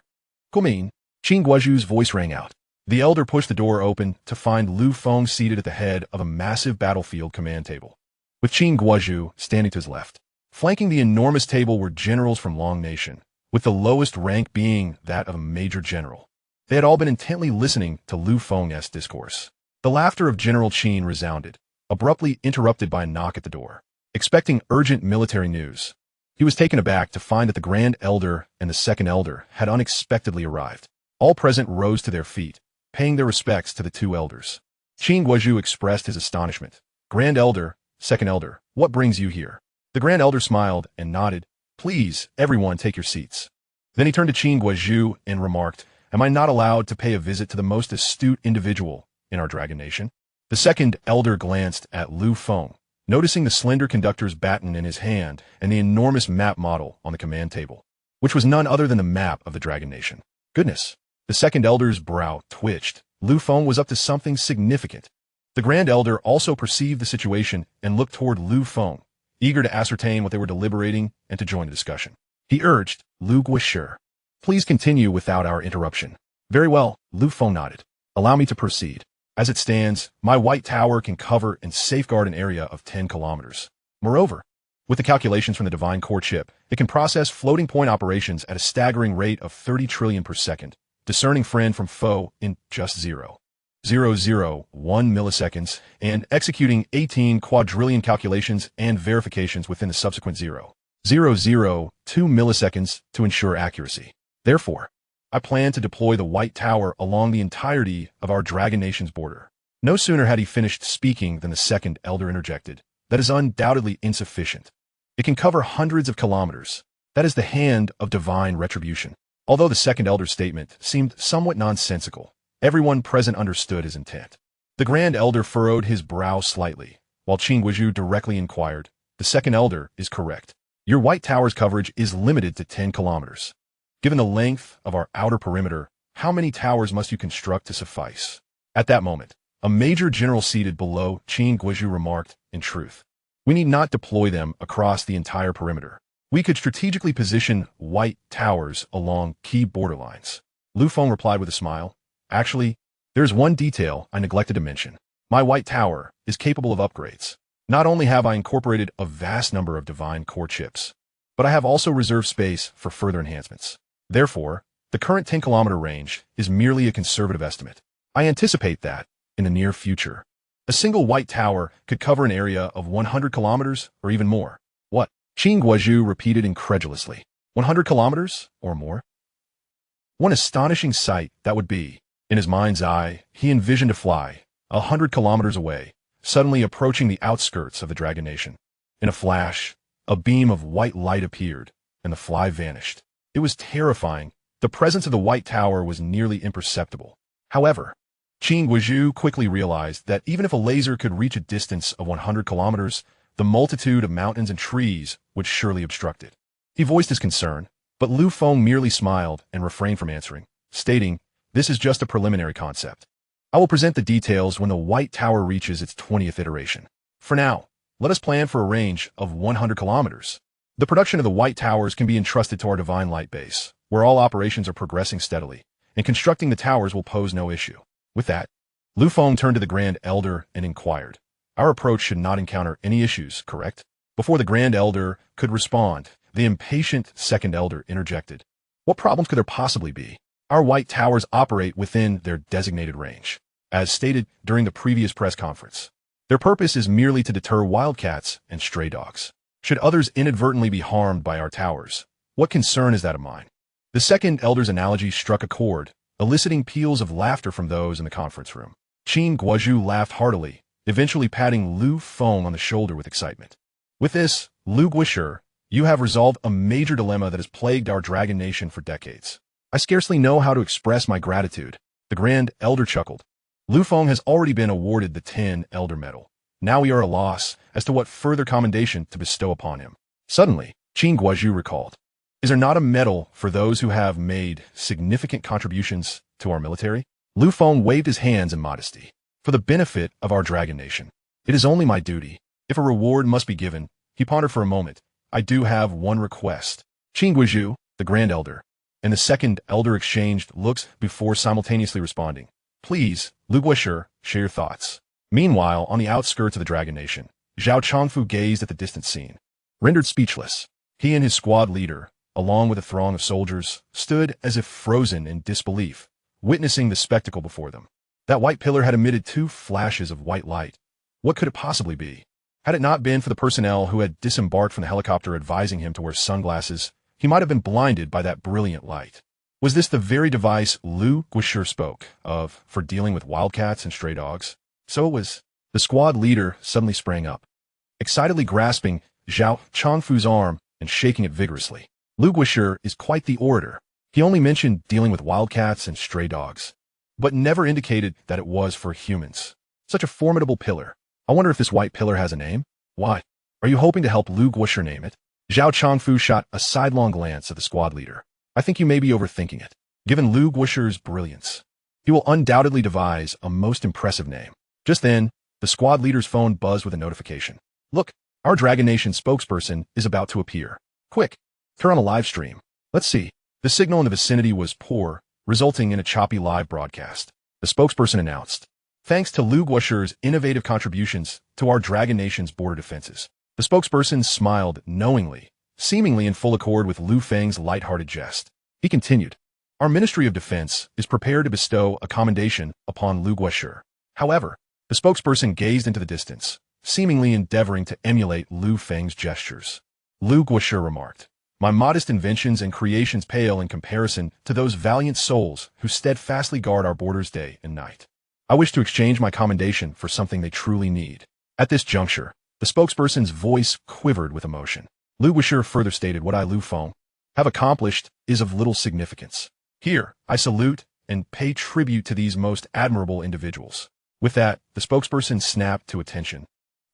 Come in. Qin Guozhu's voice rang out. The elder pushed the door open to find Lu Feng seated at the head of a massive battlefield command table, with Qin Guozhu standing to his left. Flanking the enormous table were generals from Long Nation, with the lowest rank being that of a major general. They had all been intently listening to Lu Feng's discourse. The laughter of General Qin resounded, abruptly interrupted by a knock at the door. Expecting urgent military news, he was taken aback to find that the Grand Elder and the Second Elder had unexpectedly arrived. All present rose to their feet, paying their respects to the two elders. Qin Guozhu expressed his astonishment. Grand Elder, Second Elder, what brings you here? The Grand Elder smiled and nodded. Please, everyone, take your seats. Then he turned to Qin Guozhu and remarked, Am I not allowed to pay a visit to the most astute individual in our Dragon Nation? The Second Elder glanced at Lu Feng, noticing the slender conductor's baton in his hand and the enormous map model on the command table, which was none other than the map of the Dragon Nation. Goodness! The Second Elder's brow twitched. Lu Feng was up to something significant. The Grand Elder also perceived the situation and looked toward Lu Feng, eager to ascertain what they were deliberating and to join the discussion. He urged, Lu Guozhu, please continue without our interruption. Very well, Lu Feng nodded. Allow me to proceed. As it stands, my White Tower can cover and safeguard an area of 10 kilometers. Moreover, with the calculations from the Divine Core chip, it can process floating point operations at a staggering rate of 30 trillion per second, discerning friend from foe in just 0.001 milliseconds, and executing 18 quadrillion calculations and verifications within the subsequent 0.002 milliseconds to ensure accuracy. Therefore, I plan to deploy the White Tower along the entirety of our Dragon Nation's border. No sooner had he finished speaking than the Second Elder interjected. That is undoubtedly insufficient. It can cover hundreds of kilometers. That is the hand of divine retribution. Although the Second Elder's statement seemed somewhat nonsensical, everyone present understood his intent. The Grand Elder furrowed his brow slightly, while Qin Guozhu directly inquired, The Second Elder is correct. Your White Tower's coverage is limited to 10 kilometers. Given the length of our outer perimeter, how many towers must you construct to suffice? At that moment, a major general seated below Qin Guozhu remarked, In truth, we need not deploy them across the entire perimeter. We could strategically position White Towers along key borderlines. Lu Feng replied with a smile. Actually, there's one detail I neglected to mention. My White Tower is capable of upgrades. Not only have I incorporated a vast number of Divine Core chips, but I have also reserved space for further enhancements. Therefore, the current 10-kilometer range is merely a conservative estimate. I anticipate that, in the near future, a single White Tower could cover an area of 100 kilometers or even more. What? Qin Guozhu repeated incredulously. 100 kilometers or more? One astonishing sight that would be. In his mind's eye, he envisioned a fly, 100 kilometers away, suddenly approaching the outskirts of the Dragon Nation. In a flash, a beam of white light appeared, and the fly vanished. It was terrifying. The presence of the White Tower was nearly imperceptible. However, Qin Guozhu quickly realized that even if a laser could reach a distance of 100 kilometers, the multitude of mountains and trees would surely obstruct it. He voiced his concern, but Lu Feng merely smiled and refrained from answering, stating, This is just a preliminary concept. I will present the details when the White Tower reaches its 20th iteration. For now, let us plan for a range of 100 kilometers. The production of the White Towers can be entrusted to our Divine Light base, where all operations are progressing steadily, and constructing the towers will pose no issue. With that, Lu Feng turned to the Grand Elder and inquired, Our approach should not encounter any issues, correct? Before the Grand Elder could respond, the impatient Second Elder interjected. What problems could there possibly be? Our White Towers operate within their designated range, as stated during the previous press conference. Their purpose is merely to deter wildcats and stray dogs. Should others inadvertently be harmed by our towers, what concern is that of mine? The Second Elder's analogy struck a chord, eliciting peals of laughter from those in the conference room. Qin Guozhu laughed heartily, eventually patting Lu Feng on the shoulder with excitement. With this, Lu Guozhu, you have resolved a major dilemma that has plagued our Dragon Nation for decades. I scarcely know how to express my gratitude. The Grand Elder chuckled. Lu Feng has already been awarded the 10 Elder Medal. Now we are at a loss as to what further commendation to bestow upon him. Suddenly, Qin Guozhu recalled, Is there not a medal for those who have made significant contributions to our military? Lu Feng waved his hands in modesty. For the benefit of our dragon nation. It is only my duty. If a reward must be given, he pondered for a moment. I do have one request. Qin Guizhu, the Grand Elder, and the second elder exchanged looks before simultaneously responding. Please, Lu Guizhu, share your thoughts. Meanwhile, on the outskirts of the Dragon Nation, Zhao Chongfu gazed at the distant scene. Rendered speechless, he and his squad leader, along with a throng of soldiers, stood as if frozen in disbelief, witnessing the spectacle before them. That white pillar had emitted 2 flashes of white light. What could it possibly be? Had it not been for the personnel who had disembarked from the helicopter advising him to wear sunglasses, he might have been blinded by that brilliant light. Was this the very device Lu Guizhu spoke of for dealing with wildcats and stray dogs? So it was. The squad leader suddenly sprang up, excitedly grasping Zhao Chongfu's arm and shaking it vigorously. Lu Guizhu is quite the orator. He only mentioned dealing with wildcats and stray dogs, but never indicated that it was for humans. Such a formidable pillar. I wonder if this white pillar has a name? Why? Are you hoping to help Lu Guizhu name it? Zhao Chongfu shot a sidelong glance at the squad leader. I think you may be overthinking it. Given Lu Guizhu's brilliance, he will undoubtedly devise a most impressive name. Just then, the squad leader's phone buzzed with a notification. Look, our Dragon Nation spokesperson is about to appear. Quick, turn on a live stream. Let's see. The signal in the vicinity was poor, resulting in a choppy live broadcast. The spokesperson announced, thanks to Lu Guizhu's innovative contributions to our Dragon Nation's border defenses. The spokesperson smiled knowingly, seemingly in full accord with Lu Feng's light-hearted jest. He continued, our Ministry of Defense is prepared to bestow a commendation upon Lu Guizhu. However, the spokesperson gazed into the distance, seemingly endeavoring to emulate Lu Feng's gestures. Lu Guizhu remarked, my modest inventions and creations pale in comparison to those valiant souls who steadfastly guard our borders day and night. I wish to exchange my commendation for something they truly need. At this juncture, the spokesperson's voice quivered with emotion. Lu Guizhu further stated what I, Lu Feng, have accomplished is of little significance. Here, I salute and pay tribute to these most admirable individuals. With that, the spokesperson snapped to attention,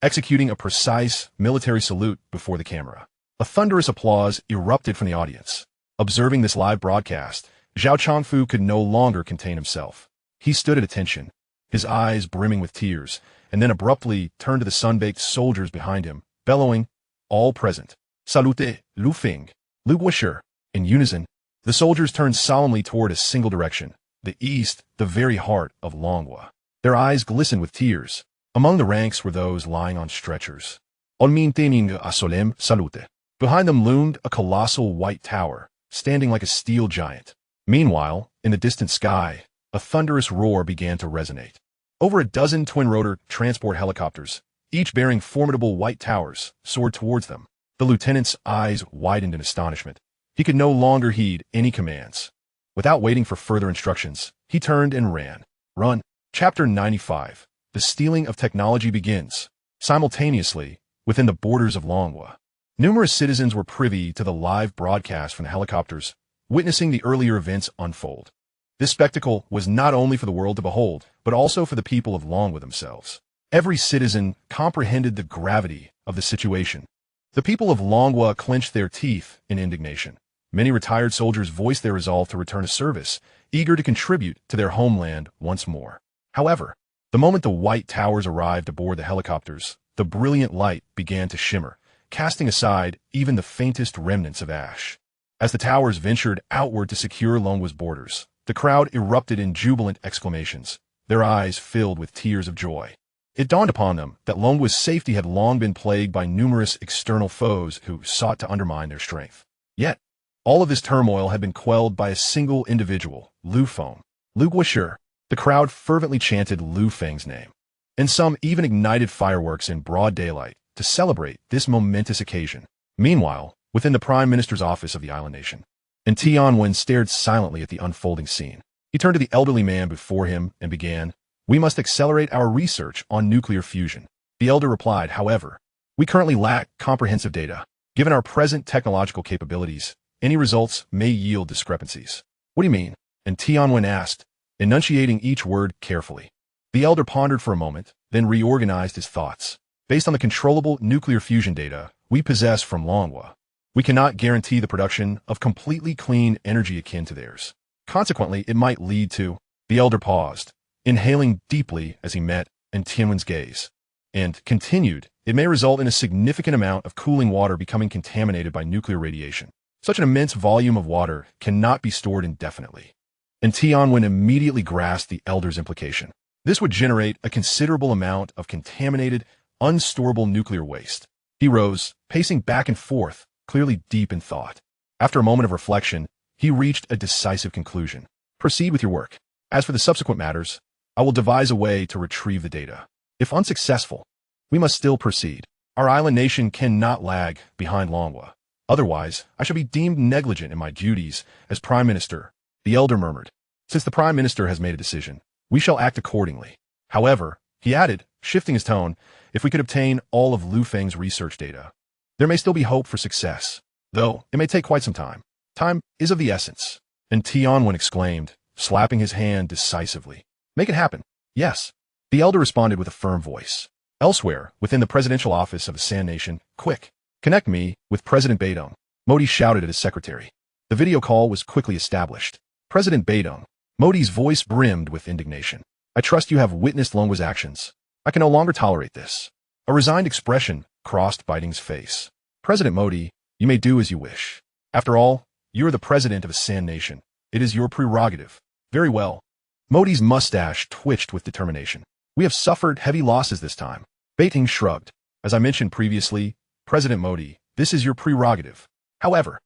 executing a precise military salute before the camera. A thunderous applause erupted from the audience. Observing this live broadcast, Zhao Chongfu could no longer contain himself. He stood at attention, his eyes brimming with tears, and then abruptly turned to the sun-baked soldiers behind him, bellowing, all present. Salute, Lu Feng, Lu Guizhu. In unison, the soldiers turned solemnly toward a single direction, the east, the very heart of Longhua. Their eyes glistened with tears. Among the ranks were those lying on stretchers. On maintaining a solemn salute. Behind them loomed a colossal white tower, standing like a steel giant. Meanwhile, in the distant sky, a thunderous roar began to resonate. Over a dozen twin-rotor transport helicopters, each bearing formidable white towers, soared towards them. The lieutenant's eyes widened in astonishment. He could no longer heed any commands. Without waiting for further instructions, he turned and ran. Run. Chapter 95. The stealing of technology begins. Simultaneously, within the borders of Longhua, numerous citizens were privy to the live broadcast from the helicopters, witnessing the earlier events unfold. This spectacle was not only for the world to behold, but also for the people of Longhua themselves. Every citizen comprehended the gravity of the situation. The people of Longhua clenched their teeth in indignation. Many retired soldiers voiced their resolve to return to service, eager to contribute to their homeland once more. However, the moment the white towers arrived aboard the helicopters, the brilliant light began to shimmer, casting aside even the faintest remnants of ash. As the towers ventured outward to secure Longhua's borders, the crowd erupted in jubilant exclamations, their eyes filled with tears of joy. It dawned upon them that Longhua's safety had long been plagued by numerous external foes who sought to undermine their strength. Yet, all of this turmoil had been quelled by a single individual, Lu Feng. Lu Guizhu. The crowd fervently chanted Lu Feng's name, and some even ignited fireworks in broad daylight to celebrate this momentous occasion. Meanwhile, within the Prime Minister's office of the island nation, and Tianwen stared silently at the unfolding scene. He turned to the elderly man before him and began, we must accelerate our research on nuclear fusion. The elder replied, however, we currently lack comprehensive data. Given our present technological capabilities, any results may yield discrepancies. What do you mean? And Tianwen asked, enunciating each word carefully. The elder pondered for a moment, then reorganized his thoughts. Based on the controllable nuclear fusion data we possess from Longhua, we cannot guarantee the production of completely clean energy akin to theirs. Consequently, it might lead to The elder paused, inhaling deeply as he met Tianwen's gaze, and continued, "It may result in a significant amount of cooling water becoming contaminated by nuclear radiation. Such an immense volume of water cannot be stored indefinitely." And Tianwen immediately grasped the elder's implication. This would generate a considerable amount of contaminated, unstorable nuclear waste. He rose, pacing back and forth, clearly deep in thought. After a moment of reflection, he reached a decisive conclusion. "Proceed with your work. As for the subsequent matters, I will devise a way to retrieve the data. If unsuccessful, we must still proceed. Our island nation cannot lag behind Longwa. Otherwise, I shall be deemed negligent in my duties as Prime Minister." The elder murmured, "Since the Prime Minister has made a decision, we shall act accordingly. However," he added, shifting his tone, "if we could obtain all of Lu Feng's research data, there may still be hope for success, though it may take quite some time. Time is of the essence." And Tianwen exclaimed, slapping his hand decisively, "Make it happen." "Yes." The elder responded with a firm voice. Elsewhere, within the presidential office of the San Nation, "Quick, connect me with President Beidong," Modi shouted at his secretary. The video call was quickly established. "President Beidong." Modi's voice brimmed with indignation. "I trust you have witnessed Longwa's actions. I can no longer tolerate this." A resigned expression crossed Beidong's face. "President Modi, you may do as you wish. After all, you are the president of a San Nation. It is your prerogative." "Very well." Modi's mustache twitched with determination. "We have suffered heavy losses this time." Beidong shrugged. "As I mentioned previously, President Modi, this is your prerogative. However,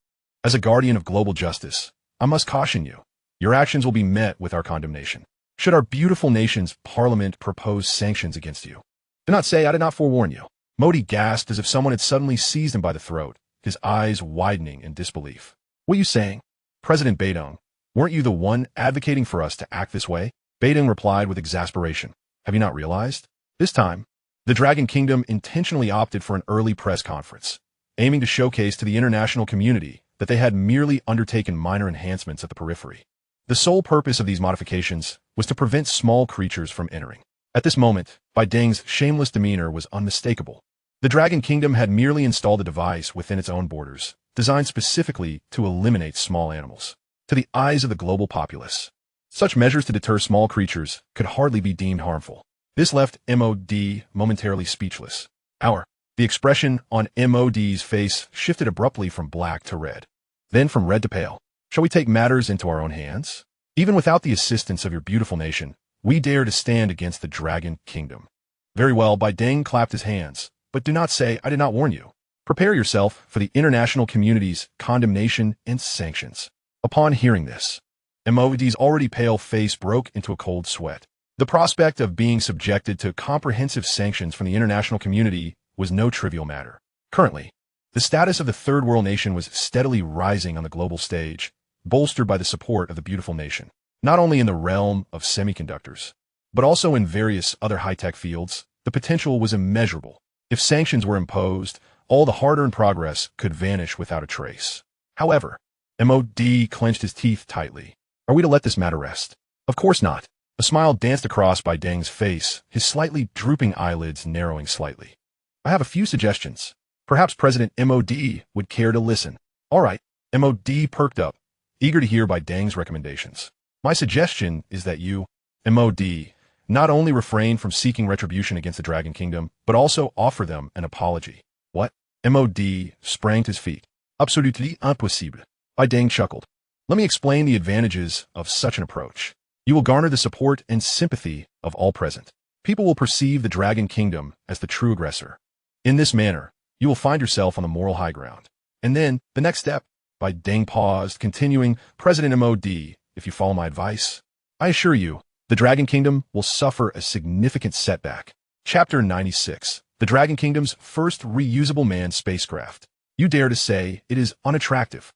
as a guardian of global justice, I must caution you. Your actions will be met with our condemnation. Should our beautiful nation's parliament propose sanctions against you, do not say I did not forewarn you." Modi gasped as if someone had suddenly seized him by the throat, his eyes widening in disbelief. "What are you saying? President Beidong, weren't you the one advocating for us to act this way?" Beidong replied with exasperation. "Have you not realized? This time, the Dragon Kingdom intentionally opted for an early press conference, aiming to showcase to the international community that they had merely undertaken minor enhancements at the periphery. The sole purpose of these modifications was to prevent small creatures from entering. At this moment, Beidong's shameless demeanor was unmistakable. The Dragon Kingdom had merely installed a device within its own borders, designed specifically to eliminate small animals. To the eyes of the global populace, such measures to deter small creatures could hardly be deemed harmful. This left MOD momentarily speechless. The expression on MOD's face shifted abruptly from black to red, then from red to pale. "Shall we take matters into our own hands? Even without the assistance of your beautiful nation, we dare to stand against the Dragon Kingdom." "Very well," Beidong clapped his hands, "but do not say I did not warn you. Prepare yourself for the international community's condemnation and sanctions." Upon hearing this, MOD's already pale face broke into a cold sweat. The prospect of being subjected to comprehensive sanctions from the international community was no trivial matter. Currently, the status of the Third World nation was steadily rising on the global stage, bolstered by the support of the beautiful nation, not only in the realm of semiconductors, but also in various other high-tech fields. The potential was immeasurable. If sanctions were imposed, all the hard-earned progress could vanish without a trace. However, MOD clenched his teeth tightly. "Are we to let this matter rest?" "Of course not." A smile danced across Beidong's face, his slightly drooping eyelids narrowing slightly. "I have a few suggestions. Perhaps President MOD would care to listen." "All right." MOD perked up, eager to hear Beidong's recommendations. "My suggestion is that you, MOD, not only refrain from seeking retribution against the Dragon Kingdom, but also offer them an apology." "What?" MOD sprang to his feet. "Absolutely impossible." Beidong chuckled. "Let me explain the advantages of such an approach. You will garner the support and sympathy of all present. People will perceive the Dragon Kingdom as the true aggressor. In this manner, you will find yourself on the moral high ground. And then, the next step." Beidong paused, continuing, "President MOD, if you follow my advice, I assure you, the Dragon Kingdom will suffer a significant setback." Chapter 96. The Dragon Kingdom's first reusable manned spacecraft. "You dare to say it is unattractive."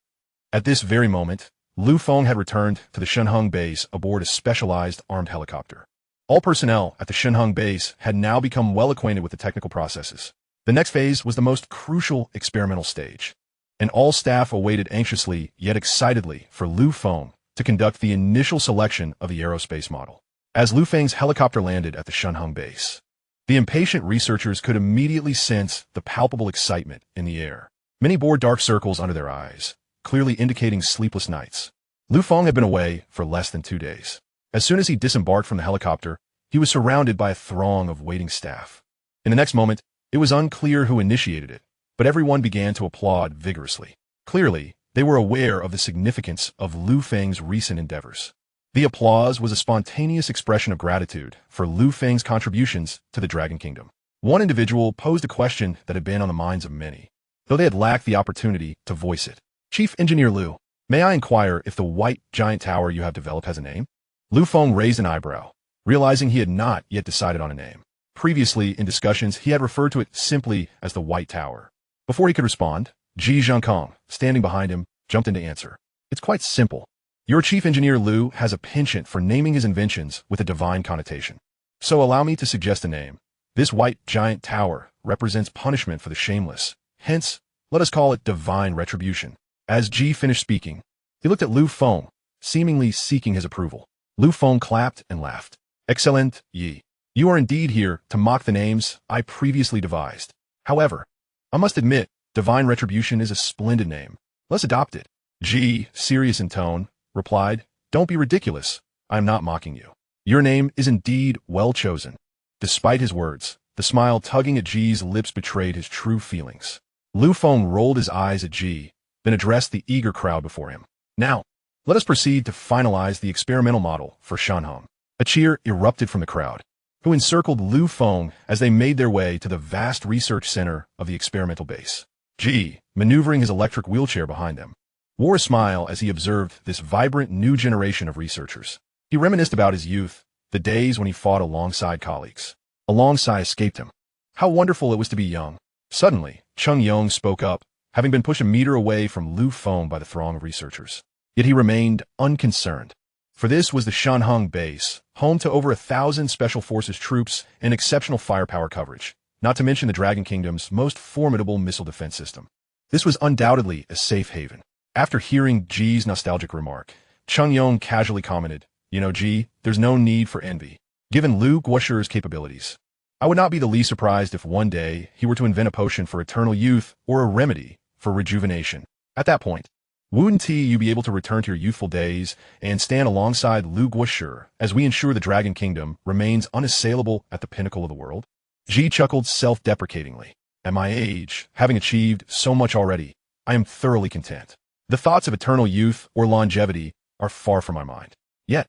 At this very moment, Lu Feng had returned to the Shenheng base aboard a specialized armed helicopter. All personnel at the Shenheng base had now become well acquainted with the technical processes. The next phase was the most crucial experimental stage, and all staff awaited anxiously yet excitedly for Lu Feng to conduct the initial selection of the aerospace model. As Lu Feng's helicopter landed at the Shenheng base, the impatient researchers could immediately sense the palpable excitement in the air. Many bore dark circles under their eyes, clearly indicating sleepless nights. Lu Feng had been away for less than 2 days. As soon as he disembarked from the helicopter, he was surrounded by a throng of waiting staff. In the next moment, it was unclear who initiated it, but everyone began to applaud vigorously. Clearly, they were aware of the significance of Lu Feng's recent endeavors. The applause was a spontaneous expression of gratitude for Lu Feng's contributions to the Dragon Kingdom. One individual posed a question that had been on the minds of many, though they had lacked the opportunity to voice it. Chief Engineer Lu, may I inquire if the white giant tower you have developed has a name? Lu Feng raised an eyebrow, realizing he had not yet decided on a name. Previously, in discussions, he had referred to it simply as the White Tower. Before he could respond, Ji Zhangkong, standing behind him, jumped in to answer. It's quite simple. Your Chief Engineer Lu has a penchant for naming his inventions with a divine connotation. So allow me to suggest a name. This white giant tower represents punishment for the shameless. Hence, let us call it divine retribution. As Ji finished speaking, he looked at Lu Feng, seemingly seeking his approval. Lu Feng clapped and laughed. Excellent, Yi. You are indeed here to mock the names I previously devised. However, I must admit, divine retribution is a splendid name. Let's adopt it. Ji, serious in tone, replied, Don't be ridiculous. I am not mocking you. Your name is indeed well chosen. Despite his words, the smile tugging at Ji's lips betrayed his true feelings. Lu Feng rolled his eyes at Ji, then addressed the eager crowd before him. Now, let us proceed to finalize the experimental model for Shanhong. A cheer erupted from the crowd, who encircled Lu Feng as they made their way to the vast research center of the experimental base. Ji, maneuvering his electric wheelchair behind them, wore a smile as he observed this vibrant new generation of researchers. He reminisced about his youth, the days when he fought alongside colleagues. A long sigh escaped him. How wonderful it was to be young. Suddenly, Chung Yong spoke up, having been pushed a meter away from Lu Feng by the throng of researchers. Yet he remained unconcerned. For this was the Shanhong base, home to over 1,000 Special Forces troops and exceptional firepower coverage, not to mention the Dragon Kingdom's most formidable missile defense system. This was undoubtedly a safe haven. After hearing Ji's nostalgic remark, Chung Yong casually commented, You know, Ji, there's no need for envy. Given Lu Guoshi's capabilities, I would not be the least surprised if one day he were to invent a potion for eternal youth or a remedy for rejuvenation. At that point, wouldn't you be able to return to your youthful days and stand alongside Lu Guoshi as we ensure the Dragon Kingdom remains unassailable at the pinnacle of the world? Ji chuckled self-deprecatingly. At my age, having achieved so much already, I am thoroughly content. The thoughts of eternal youth or longevity are far from my mind. Yet,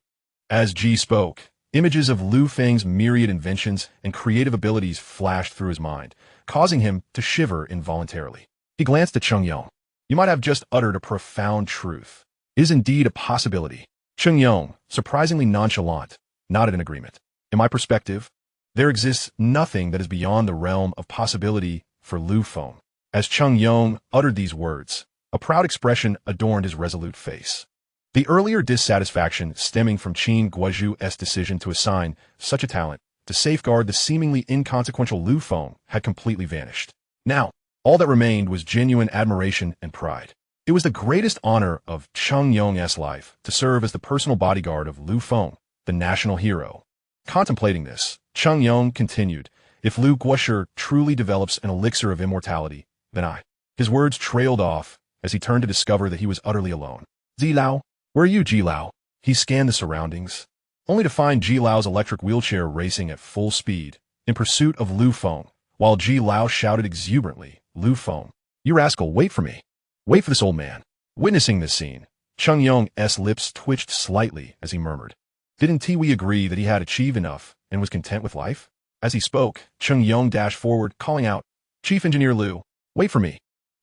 as Ji spoke, images of Lu Feng's myriad inventions and creative abilities flashed through his mind, causing him to shiver involuntarily. He glanced at Chung Yong. You might have just uttered a profound truth. It is indeed a possibility. Chung Yong, surprisingly nonchalant, nodded in agreement. In my perspective, there exists nothing that is beyond the realm of possibility for Lu Feng. As Chung Yong uttered these words, a proud expression adorned his resolute face. The earlier dissatisfaction stemming from Qin Guozhu's decision to assign such a talent to safeguard the seemingly inconsequential Lu Feng had completely vanished. Now, all that remained was genuine admiration and pride. It was the greatest honor of Chung Yong's life to serve as the personal bodyguard of Lu Feng, the national hero. Contemplating this, Chung Yong continued, If Lu Guoshi truly develops an elixir of immortality, then I. His words trailed off as he turned to discover that he was utterly alone. Ji Lao, where are you, Ji Lao? He scanned the surroundings, only to find Ji Lao's electric wheelchair racing at full speed in pursuit of Lu Feng, while Ji Lao shouted exuberantly, Lu Feng, you rascal, wait for me. Wait for this old man. Witnessing this scene, Chung Yong's lips twitched slightly as he murmured, Didn't we agree that he had achieved enough and was content with life? As he spoke, Chung Yong dashed forward, calling out, Chief Engineer Lu, wait for me.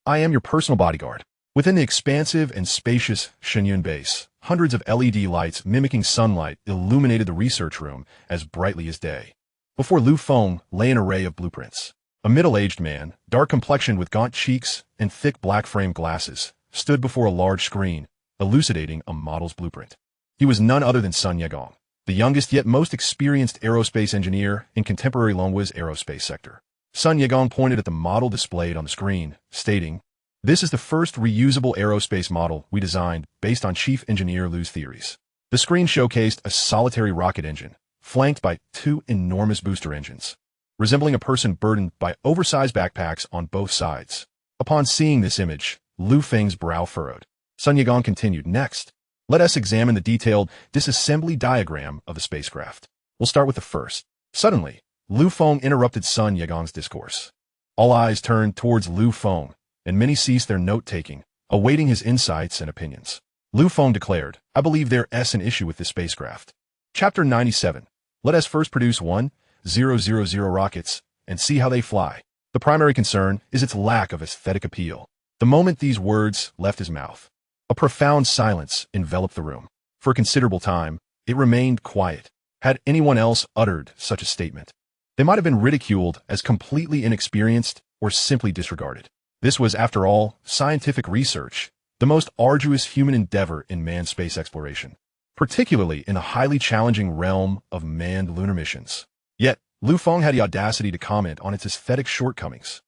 I am your personal bodyguard. Within the expansive and spacious Shenyun base, hundreds of LED lights mimicking sunlight illuminated the research room as brightly as day. Before Lu Feng lay an array of blueprints. A middle-aged man, dark-complexioned with gaunt cheeks and thick black-framed glasses, stood before a large screen, elucidating a model's blueprint. He was none other than Sun Yegong, the youngest yet most experienced aerospace engineer in contemporary Longwu's aerospace sector. Sun Yegong pointed at the model displayed on the screen, stating, This is the first reusable aerospace model we designed based on Chief Engineer Lu's theories. The screen showcased a solitary rocket engine, flanked by two enormous booster engines, resembling a person burdened by oversized backpacks on both sides. Upon seeing this image, Lu Feng's brow furrowed. Sun Yegong continued, Next, Let us examine the detailed disassembly diagram of the spacecraft. We'll start with the first. Suddenly, Lu Feng interrupted Sun Yagong's discourse. All eyes turned towards Lu Feng, and many ceased their note-taking, awaiting his insights and opinions. Lu Feng declared, "I believe there is an issue with this spacecraft." Chapter 97. Let us first produce 1,000 rockets and see how they fly. The primary concern is its lack of aesthetic appeal. The moment these words left his mouth, a profound silence enveloped the room. For a considerable time, it remained quiet. Had anyone else uttered such a statement, they might have been ridiculed as completely inexperienced or simply disregarded. This was, after all, scientific research, the most arduous human endeavor in manned space exploration, particularly in the highly challenging realm of manned lunar missions. Yet, Lu Feng had the audacity to comment on its aesthetic shortcomings.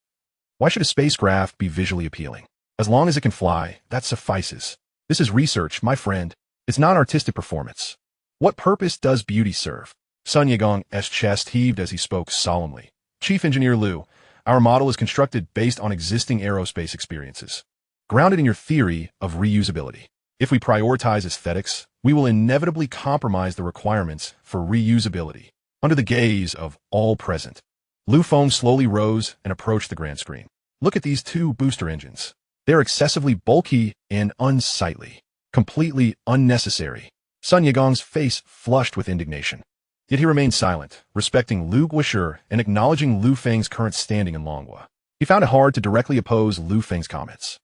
Why should a spacecraft be visually appealing? As long as it can fly, that suffices. This is research, my friend. It's not artistic performance. What purpose does beauty serve? Sun Yagong's chest heaved as he spoke solemnly. Chief Engineer Lu, our model is constructed based on existing aerospace experiences, grounded in your theory of reusability. If we prioritize aesthetics, we will inevitably compromise the requirements for reusability. Under the gaze of all present, Lu Feng slowly rose and approached the grand screen. Look at these two booster engines. They're excessively bulky and unsightly, completely unnecessary. Sun Yagong's face flushed with indignation. Yet he remained silent, respecting Lu Guisher and acknowledging Lu Feng's current standing in Longhua. He found it hard to directly oppose Lu Feng's comments,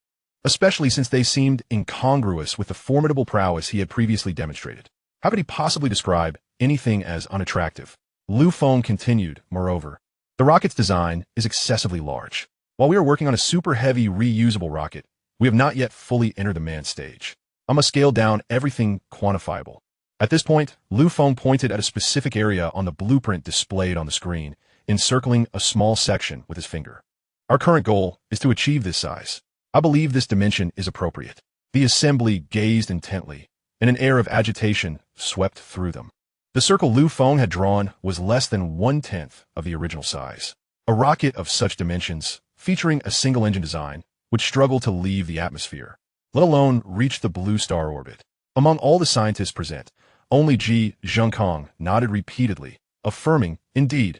especially since they seemed incongruous with the formidable prowess he had previously demonstrated. How could he possibly describe anything as unattractive? Lu Feng continued, moreover, the rocket's design is excessively large. While we are working on a super-heavy reusable rocket, we have not yet fully entered the manned stage. I must scale down everything quantifiable. At this point, Lu Feng pointed at a specific area on the blueprint displayed on the screen, encircling a small section with his finger. Our current goal is to achieve this size. I believe this dimension is appropriate. The assembly gazed intently, and an air of agitation swept through them. The circle Lu Feng had drawn was less than 1/10 of the original size. A rocket of such dimensions, featuring a single-engine design, would struggle to leave the atmosphere, let alone reach the blue star orbit. Among all the scientists present, only Ji Zhengkong nodded repeatedly, affirming, indeed.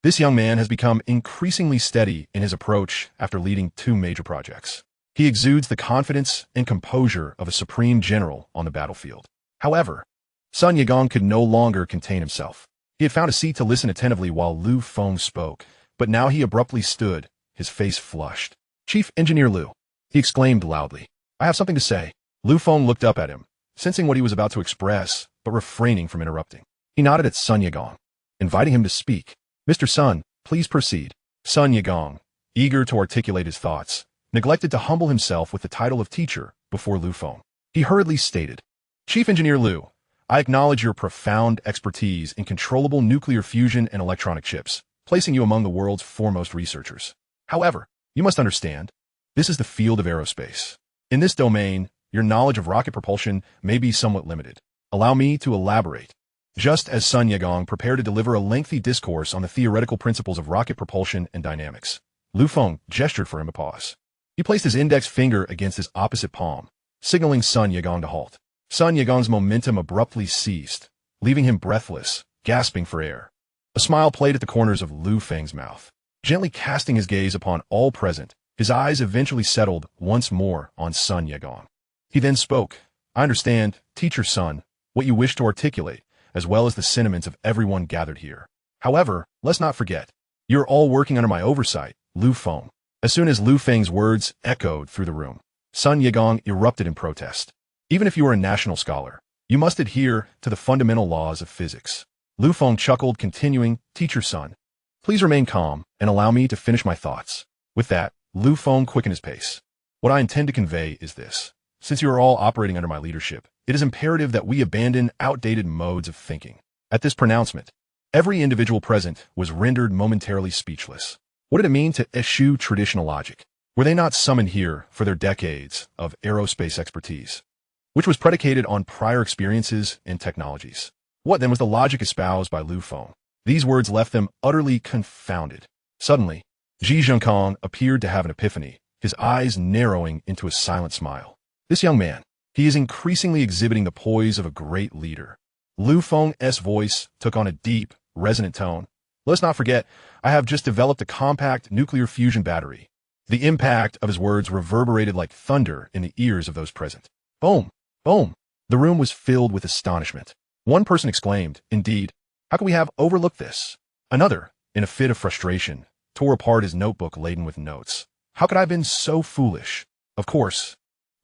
This young man has become increasingly steady in his approach after leading 2 major projects. He exudes the confidence and composure of a supreme general on the battlefield. However, Sun Yagong could no longer contain himself. He had found a seat to listen attentively while Lu Feng spoke, but now he abruptly stood, his face flushed. "Chief Engineer Lu," he exclaimed loudly, "I have something to say." Lu Feng looked up at him, sensing what he was about to express, but refraining from interrupting. He nodded at Sun Yagong, inviting him to speak. "Mr. Sun, please proceed." Sun Yagong, eager to articulate his thoughts, neglected to humble himself with the title of teacher before Lu Feng. He hurriedly stated, "Chief Engineer Lu, I acknowledge your profound expertise in controllable nuclear fusion and electronic chips, placing you among the world's foremost researchers. However, you must understand, this is the field of aerospace. In this domain, your knowledge of rocket propulsion may be somewhat limited. Allow me to elaborate." Just as Sun Yagong prepared to deliver a lengthy discourse on the theoretical principles of rocket propulsion and dynamics, Lu Feng gestured for him to pause. He placed his index finger against his opposite palm, signaling Sun Yagong to halt. Sun Yagong's momentum abruptly ceased, leaving him breathless, gasping for air. A smile played at the corners of Lu Feng's mouth. Gently casting his gaze upon all present, his eyes eventually settled once more on Sun Yagong. He then spoke, "I understand, Teacher Sun, what you wish to articulate, as well as the sentiments of everyone gathered here. However, let's not forget, you're all working under my oversight, Lu Feng." As soon as Lu Feng's words echoed through the room, Sun Yagong erupted in protest. "Even if you are a national scholar, you must adhere to the fundamental laws of physics." Lu Feng chuckled, continuing, "Teacher Sun, please remain calm and allow me to finish my thoughts." With that, Lu Feng quickened his pace. "What I intend to convey is this. Since you are all operating under my leadership, it is imperative that we abandon outdated modes of thinking." At this pronouncement, every individual present was rendered momentarily speechless. What did it mean to eschew traditional logic? Were they not summoned here for their decades of aerospace expertise, which was predicated on prior experiences and technologies? What then was the logic espoused by Lu Feng? These words left them utterly confounded. Suddenly, Ji Zhengkong appeared to have an epiphany, his eyes narrowing into a silent smile. This young man, He is increasingly exhibiting the poise of a great leader. Lu Feng's voice took on a deep, resonant tone. Let's not forget, I have just developed a compact nuclear fusion battery. The impact of his words reverberated like thunder in the ears of those present. Boom! Boom! The room was filled with astonishment. One person exclaimed, "Indeed, how could we have overlooked this?" Another, in a fit of frustration, tore apart his notebook laden with notes. "How could I have been so foolish? Of course.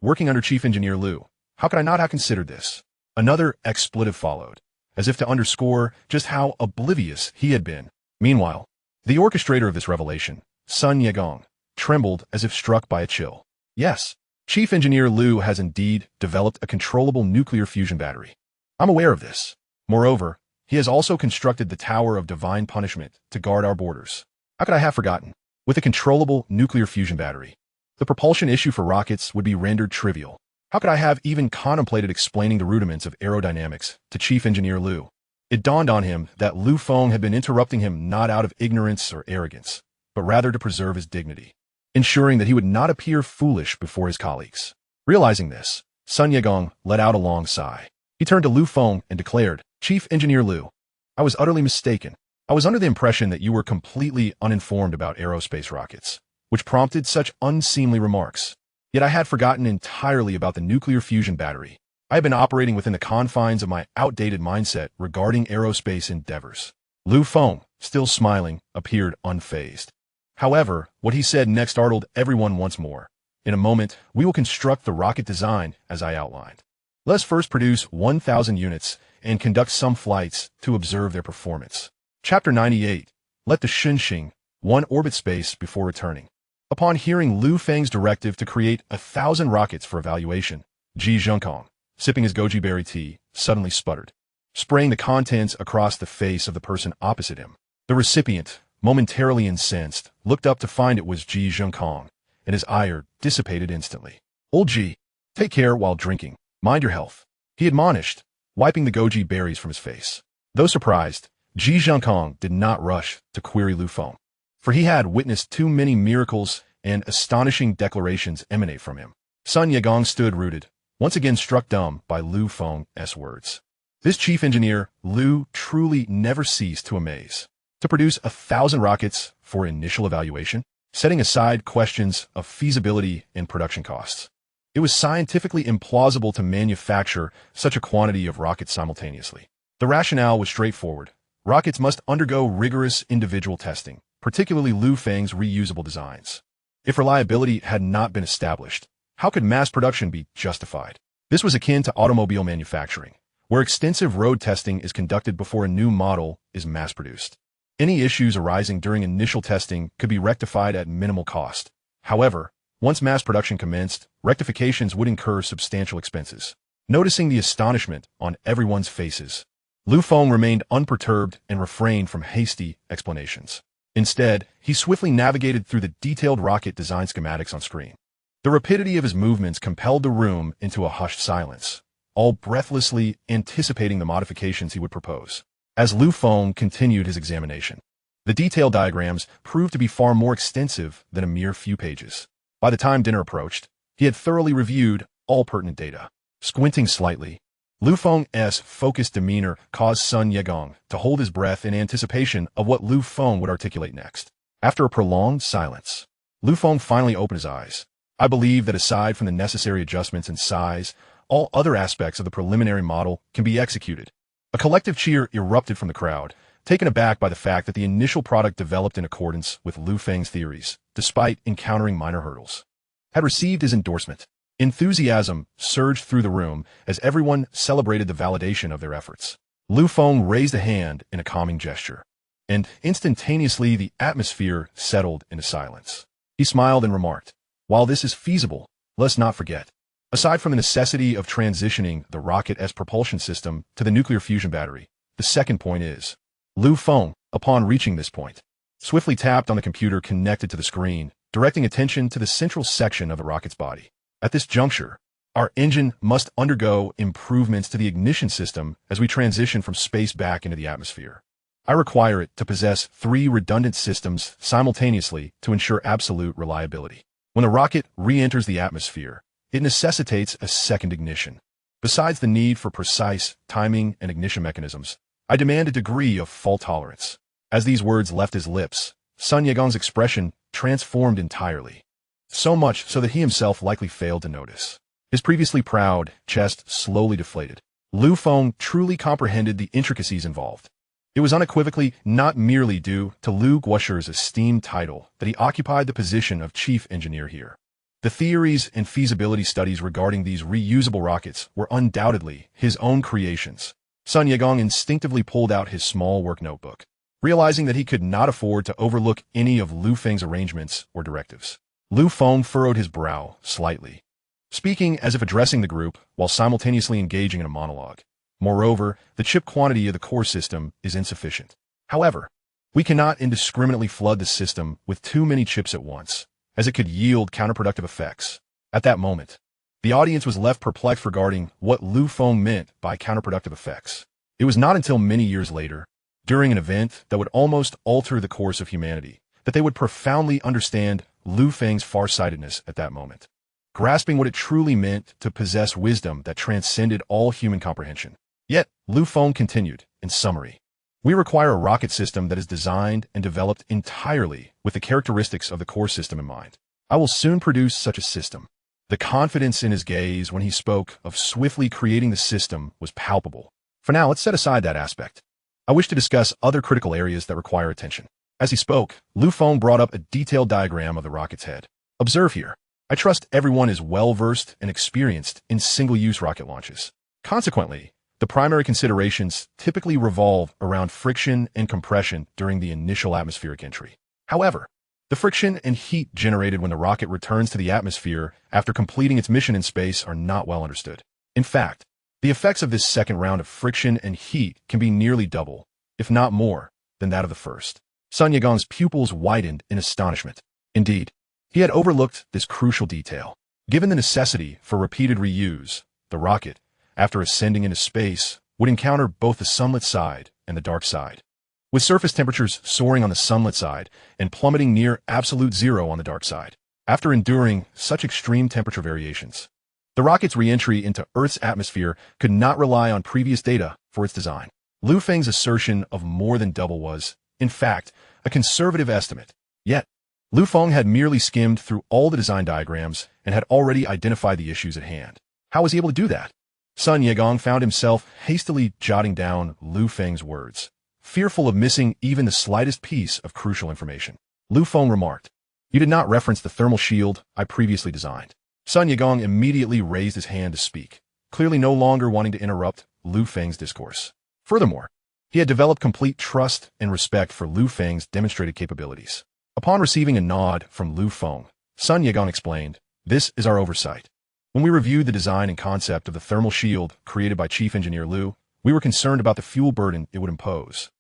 Working under Chief Engineer Lu, how could I not have considered this?" Another expletive followed, as if to underscore just how oblivious he had been. Meanwhile, the orchestrator of this revelation, Sun Yegong, trembled as if struck by a chill. Yes, Chief Engineer Lu has indeed developed a controllable nuclear fusion battery. I'm aware of this. Moreover, he has also constructed the Tower of Divine Punishment to guard our borders. How could I have forgotten? With a controllable nuclear fusion battery, the propulsion issue for rockets would be rendered trivial. How could I have even contemplated explaining the rudiments of aerodynamics to Chief Engineer Lu? It dawned on him that Lu Feng had been interrupting him not out of ignorance or arrogance, but rather to preserve his dignity, ensuring that he would not appear foolish before his colleagues. Realizing this, Sun Yegong let out a long sigh. He turned to Lu Feng and declared, "Chief Engineer Lu, I was utterly mistaken. I was under the impression that you were completely uninformed about aerospace rockets, which prompted such unseemly remarks. Yet I had forgotten entirely about the nuclear fusion battery. I have been operating within the confines of my outdated mindset regarding aerospace endeavors." Lu Feng, still smiling, appeared unfazed. However, what he said next startled everyone once more. "In a moment, we will construct the rocket design as I outlined. Let's first produce 1,000 units and conduct some flights to observe their performance." Chapter 98. Let the Xinxing, one orbit space before returning. Upon hearing Lu Feng's directive to create 1,000 rockets for evaluation, Ji Zhengkong, sipping his goji berry tea, suddenly sputtered, spraying the contents across the face of the person opposite him. The recipient, momentarily incensed, looked up to find it was Ji Zhengkong, and his ire dissipated instantly. "Old Ji, take care while drinking. Mind your health," he admonished, wiping the goji berries from his face. Though surprised, Ji Zhengkong did not rush to query Lu Feng, for he had witnessed too many miracles and astonishing declarations emanate from him. Sun Yegong stood rooted, once again struck dumb by Lu Feng's words. This chief engineer, Lu, truly never ceased to amaze. To produce 1,000 rockets for initial evaluation, setting aside questions of feasibility and production costs. It was scientifically implausible to manufacture such a quantity of rockets simultaneously. The rationale was straightforward. Rockets must undergo rigorous individual testing, particularly Lu Feng's reusable designs. If reliability had not been established, how could mass production be justified? This was akin to automobile manufacturing, where extensive road testing is conducted before a new model is mass-produced. Any issues arising during initial testing could be rectified at minimal cost. However, once mass production commenced, rectifications would incur substantial expenses. Noticing the astonishment on everyone's faces, Lu Feng remained unperturbed and refrained from hasty explanations. Instead, he swiftly navigated through the detailed rocket design schematics on screen. The rapidity of his movements compelled the room into a hushed silence, all breathlessly anticipating the modifications he would propose. As Lu Feng continued his examination, the detailed diagrams proved to be far more extensive than a mere few pages. By the time dinner approached, he had thoroughly reviewed all pertinent data. Squinting slightly, Lu Feng's focused demeanor caused Sun Yegong to hold his breath in anticipation of what Lu Feng would articulate next. After a prolonged silence, Lu Feng finally opened his eyes. "I believe that aside from the necessary adjustments in size, all other aspects of the preliminary model can be executed." A collective cheer erupted from the crowd, taken aback by the fact that the initial product developed in accordance with Lu Feng's theories, despite encountering minor hurdles, had received his endorsement. Enthusiasm surged through the room as everyone celebrated the validation of their efforts. Lu Feng raised a hand in a calming gesture, and instantaneously the atmosphere settled into silence. He smiled and remarked, "While this is feasible, let's not forget, aside from the necessity of transitioning the rocket's propulsion system to the nuclear fusion battery, the second point is." Lu Feng, upon reaching this point, swiftly tapped on the computer connected to the screen, directing attention to the central section of the rocket's body. "At this juncture, our engine must undergo improvements to the ignition system as we transition from space back into the atmosphere. I require it to possess 3 redundant systems simultaneously to ensure absolute reliability. When the rocket re-enters the atmosphere, it necessitates a second ignition. Besides the need for precise timing and ignition mechanisms, I demand a degree of fault tolerance. As these words left his lips, Sun Yegong's expression transformed entirely. So much so that he himself likely failed to notice. His previously proud chest slowly deflated. Lu Feng truly comprehended the intricacies involved. It was unequivocally not merely due to Lu Guoshi's esteemed title that he occupied the position of chief engineer here. The theories and feasibility studies regarding these reusable rockets were undoubtedly his own creations. Sun Yegong instinctively pulled out his small work notebook, realizing that he could not afford to overlook any of Lu Feng's arrangements or directives. Lu Feng furrowed his brow slightly, speaking as if addressing the group while simultaneously engaging in a monologue. Moreover, the chip quantity of the core system is insufficient. However, we cannot indiscriminately flood the system with too many chips at once, as it could yield counterproductive effects. At that moment, the audience was left perplexed regarding what Lu Feng meant by counterproductive effects. It was not until many years later, during an event that would almost alter the course of humanity, that they would profoundly understand Lu Feng's farsightedness at that moment, grasping what it truly meant to possess wisdom that transcended all human comprehension. Yet, Lu Feng continued, in summary, we require a rocket system that is designed and developed entirely with the characteristics of the core system in mind. I will soon produce such a system. The confidence in his gaze when he spoke of swiftly creating the system was palpable. For now, let's set aside that aspect. I wish to discuss other critical areas that require attention. As he spoke, Lu Feng brought up a detailed diagram of the rocket's head. Observe here. I trust everyone is well-versed and experienced in single-use rocket launches. Consequently, the primary considerations typically revolve around friction and compression during the initial atmospheric entry. However, the friction and heat generated when the rocket returns to the atmosphere after completing its mission in space are not well understood. In fact, the effects of this second round of friction and heat can be nearly double, if not more, than that of the first. Sun Yegong's pupils widened in astonishment. Indeed, he had overlooked this crucial detail. Given the necessity for repeated reuse, the rocket, after ascending into space, would encounter both the sunlit side and the dark side, with surface temperatures soaring on the sunlit side and plummeting near absolute zero on the dark side. After enduring such extreme temperature variations, the rocket's re-entry into Earth's atmosphere could not rely on previous data for its design. Lu Feng's assertion of more than double was, in fact, a conservative estimate. Yet, Lu Feng had merely skimmed through all the design diagrams and had already identified the issues at hand. How was he able to do that? Sun Yegong found himself hastily jotting down Lu Feng's words, fearful of missing even the slightest piece of crucial information. Lu Feng remarked, "You did not reference the thermal shield I previously designed." Sun Yegong immediately raised his hand to speak, clearly no longer wanting to interrupt Lu Feng's discourse. Furthermore, he had developed complete trust and respect for Lu Feng's demonstrated capabilities. Upon receiving a nod from Lu Feng, Sun Yegong explained, "This is our oversight. When we reviewed the design and concept of the thermal shield created by Chief Engineer Lu, we were concerned about the fuel burden it would impose,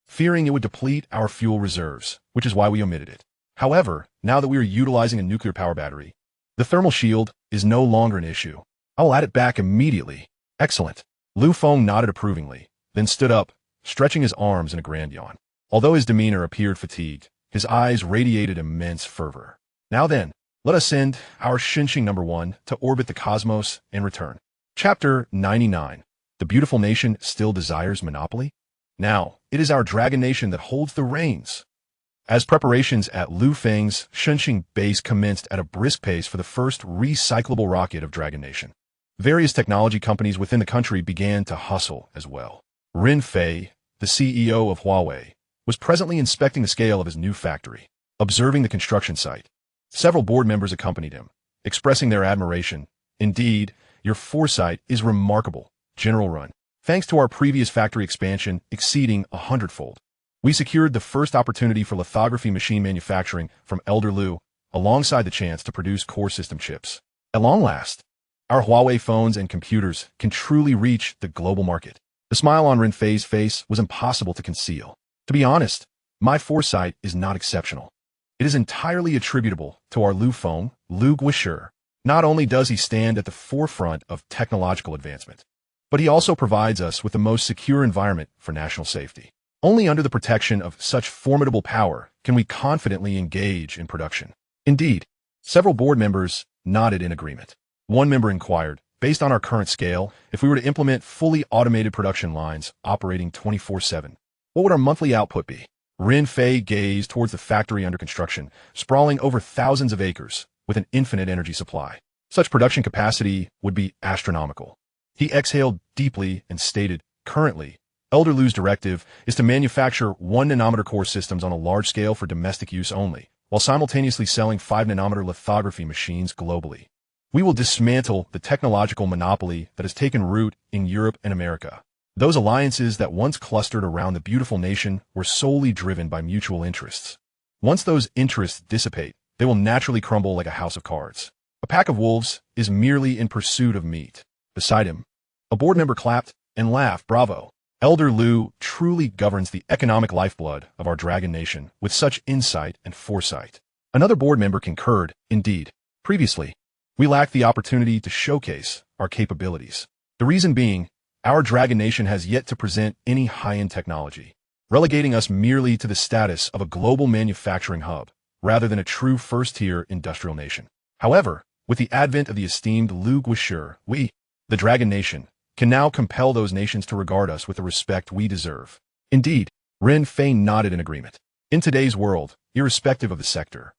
fearing it would deplete our fuel reserves, which is why we omitted it. However, now that we are utilizing a nuclear power battery, the thermal shield is no longer an issue. I will add it back immediately." "Excellent." Lu Feng nodded approvingly, then stood up, stretching his arms in a grand yawn. Although his demeanor appeared fatigued, his eyes radiated immense fervor. "Now then, let us send our Shinshing number 1 to orbit the cosmos and return." Chapter 99. The beautiful nation still desires monopoly? Now, it is our dragon nation that holds the reins. As preparations at Lu Feng's Shinshing base commenced at a brisk pace for the first recyclable rocket of Dragon Nation, various technology companies within the country began to hustle as well. Ren Fei, the CEO of Huawei, was presently inspecting the scale of his new factory, observing the construction site. Several board members accompanied him, expressing their admiration. "Indeed, your foresight is remarkable, General Run. Thanks to our previous factory expansion exceeding 100-fold, we secured the first opportunity for lithography machine manufacturing from Elder Lu, alongside the chance to produce core system chips. At long last, our Huawei phones and computers can truly reach the global market." The smile on Ren Fei's face was impossible to conceal. "To be honest, my foresight is not exceptional. It is entirely attributable to our Lu Feng, Lu Guoshi. Not only does he stand at the forefront of technological advancement, but he also provides us with the most secure environment for national safety. Only under the protection of such formidable power can we confidently engage in production." Indeed, several board members nodded in agreement. One member inquired, based on our current scale, if we were to implement fully automated production lines operating 24/7, what would our monthly output be? Ren Fei gazed towards the factory under construction, sprawling over thousands of acres, with an infinite energy supply. Such production capacity would be astronomical. He exhaled deeply and stated, currently, Elder Lu's directive is to manufacture 1-nanometer core systems on a large scale for domestic use only, while simultaneously selling 5-nanometer lithography machines globally. We will dismantle the technological monopoly that has taken root in Europe and America. Those alliances that once clustered around the beautiful nation were solely driven by mutual interests. Once those interests dissipate, they will naturally crumble like a house of cards. A pack of wolves is merely in pursuit of meat. Beside him, a board member clapped and laughed, bravo. Elder Lu truly governs the economic lifeblood of our dragon nation with such insight and foresight. Another board member concurred, indeed. Previously, we lacked the opportunity to showcase our capabilities. The reason being, our dragon nation has yet to present any high-end technology, relegating us merely to the status of a global manufacturing hub, rather than a true first-tier industrial nation. However, with the advent of the esteemed Lu Guishur, we, the dragon nation, can now compel those nations to regard us with the respect we deserve. Indeed, Ren Fei nodded in agreement. In today's world, irrespective of the sector,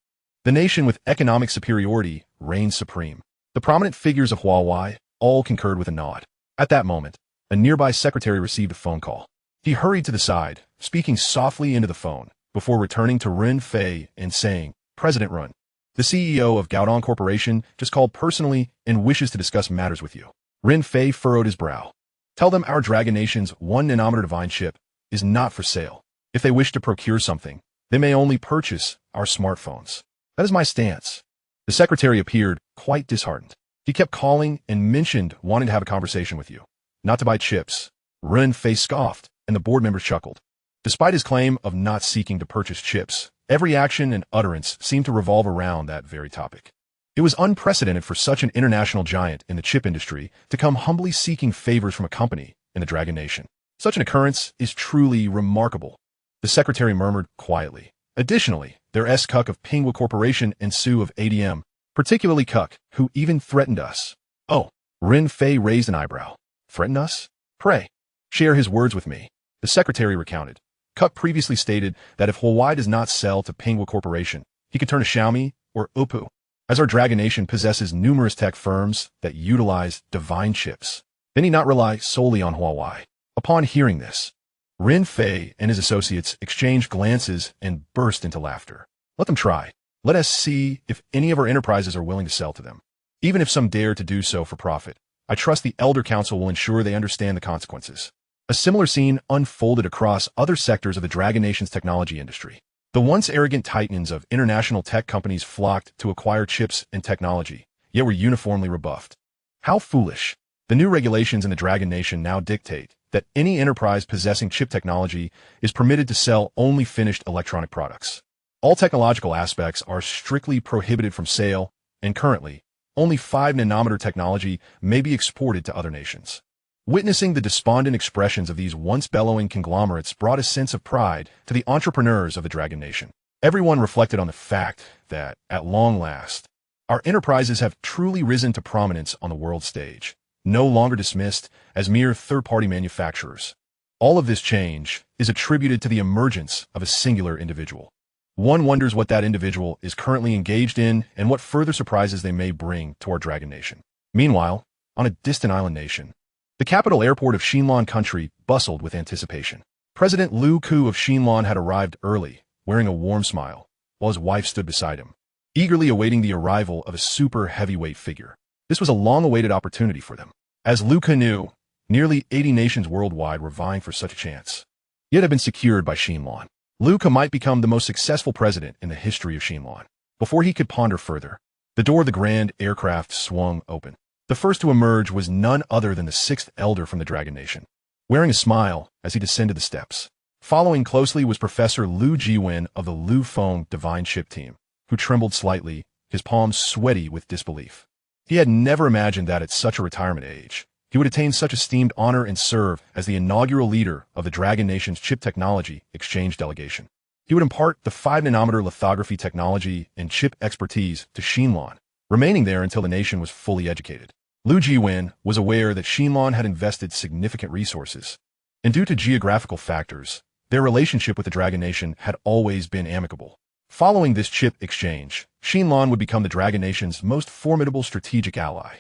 the nation with economic superiority reigns supreme. The prominent figures of Huawei all concurred with a nod. At that moment, a nearby secretary received a phone call. He hurried to the side, speaking softly into the phone, before returning to Ren Fei and saying, President Run, the CEO of Gaodong Corporation just called personally and wishes to discuss matters with you. Ren Fei furrowed his brow. Tell them our Dragon Nation's 1-nanometer divine chip is not for sale. If they wish to procure something, they may only purchase our smartphones. That is my stance. The secretary appeared quite disheartened. He kept calling and mentioned wanting to have a conversation with you, not to buy chips. Ren Fei scoffed, and the board members chuckled. Despite his claim of not seeking to purchase chips, every action and utterance seemed to revolve around that very topic. It was unprecedented for such an international giant in the chip industry to come humbly seeking favors from a company in the Dragon Nation. Such an occurrence is truly remarkable. The secretary murmured quietly. Additionally, there is Cuck of Pingwa Corporation and Sue of ADM, particularly Cuck, who even threatened us. Oh, Ren Fei raised an eyebrow. Threaten us? Pray, share his words with me. The secretary recounted. Cuck previously stated that if Huawei does not sell to Pingwa Corporation, he could turn to Xiaomi or Oppo, as our Dragon Nation possesses numerous tech firms that utilize divine chips. They need not rely solely on Huawei. Upon hearing this, Ren Fei and his associates exchanged glances and burst into laughter. Let them try. Let us see if any of our enterprises are willing to sell to them. Even if some dare to do so for profit, I trust the Elder Council will ensure they understand the consequences. A similar scene unfolded across other sectors of the Dragon Nation's technology industry. The once arrogant titans of international tech companies flocked to acquire chips and technology, yet were uniformly rebuffed. How foolish! The new regulations in the Dragon Nation now dictate that any enterprise possessing chip technology is permitted to sell only finished electronic products. All technological aspects are strictly prohibited from sale, and currently, only 5-nanometer technology may be exported to other nations. Witnessing the despondent expressions of these once bellowing conglomerates brought a sense of pride to the entrepreneurs of the Dragon Nation. Everyone reflected on the fact that, at long last, our enterprises have truly risen to prominence on the world stage, no longer dismissed as mere third-party manufacturers. All of this change is attributed to the emergence of a singular individual. One wonders what that individual is currently engaged in and what further surprises they may bring to our Dragon Nation. Meanwhile, on a distant island nation, the capital airport of Xinlan country bustled with anticipation. President Lu Ku of Xinlan had arrived early, wearing a warm smile, while his wife stood beside him, eagerly awaiting the arrival of a super heavyweight figure. This was a long-awaited opportunity for them. As Lu Ku knew, nearly 80 nations worldwide were vying for such a chance, yet had been secured by Xinlan. Lu Ku might become the most successful president in the history of Xinlan. Before he could ponder further, the door of the grand aircraft swung open. The first to emerge was none other than the 6th elder from the Dragon Nation, wearing a smile as he descended the steps. Following closely was Professor Lu Jiwen of the Lu Feng Divine Chip Team, who trembled slightly, his palms sweaty with disbelief. He had never imagined that at such a retirement age, he would attain such esteemed honor and serve as the inaugural leader of the Dragon Nation's chip technology exchange delegation. He would impart the 5-nanometer lithography technology and chip expertise to Xinlan, remaining there until the nation was fully educated. Lu Jiwen was aware that Xinlan had invested significant resources, and due to geographical factors, their relationship with the Dragon Nation had always been amicable. Following this chip exchange, Xinlan would become the Dragon Nation's most formidable strategic ally.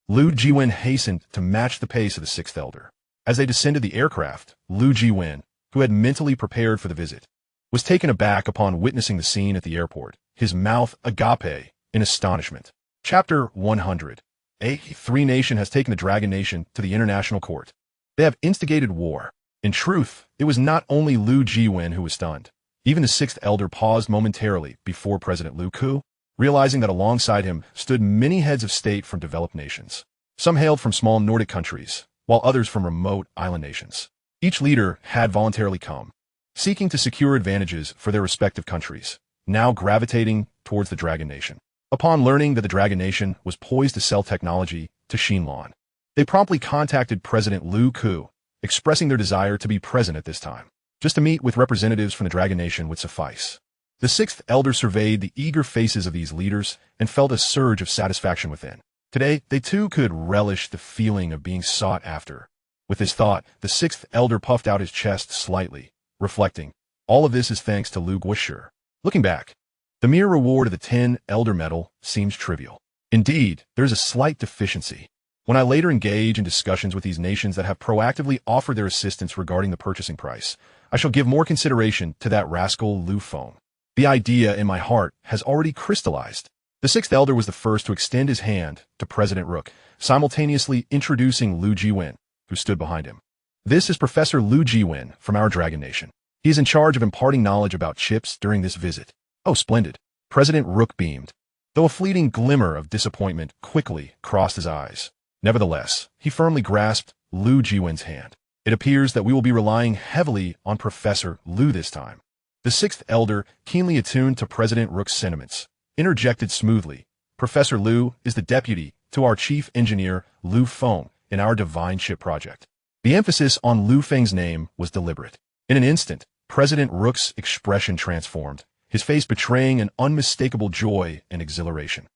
Lu Jiwen hastened to match the pace of the Sixth Elder. As they descended the aircraft, Lu Jiwen, who had mentally prepared for the visit, was taken aback upon witnessing the scene at the airport, his mouth agape in astonishment. Chapter 100. A3 nation has taken the Dragon Nation to the International Court. They have instigated war. In truth, it was not only Lu Jiwen who was stunned. Even the Sixth Elder paused momentarily before President Lu Ku, realizing that alongside him stood many heads of state from developed nations. Some hailed from small Nordic countries, while others from remote island nations. Each leader had voluntarily come, seeking to secure advantages for their respective countries, now gravitating towards the Dragon Nation. Upon learning that the Dragon Nation was poised to sell technology to Xinlan, they promptly contacted President Lu Ku, expressing their desire to be present at this time. Just to meet with representatives from the Dragon Nation would suffice. The Sixth Elder surveyed the eager faces of these leaders and felt a surge of satisfaction within. Today, they too could relish the feeling of being sought after. With this thought, the Sixth Elder puffed out his chest slightly, reflecting, all of this is thanks to Lu Guisher. Looking back, the mere reward of the 10 Elder Medal seems trivial. Indeed, there is a slight deficiency. When I later engage in discussions with these nations that have proactively offered their assistance regarding the purchasing price, I shall give more consideration to that rascal Lu Feng. The idea in my heart has already crystallized. The Sixth Elder was the first to extend his hand to President Rook, simultaneously introducing Lu Jiwen, who stood behind him. This is Professor Lu Jiwen from our Dragon Nation. He is in charge of imparting knowledge about chips during this visit. Oh, splendid. President Rook beamed, though a fleeting glimmer of disappointment quickly crossed his eyes. Nevertheless, he firmly grasped Lu Jiwen's hand. It appears that we will be relying heavily on Professor Lu this time. The Sixth Elder, keenly attuned to President Rook's sentiments, interjected smoothly. Professor Lu is the deputy to our chief engineer, Lu Feng, in our divine ship project. The emphasis on Lu Feng's name was deliberate. In an instant, President Rook's expression transformed, his face betraying an unmistakable joy and exhilaration.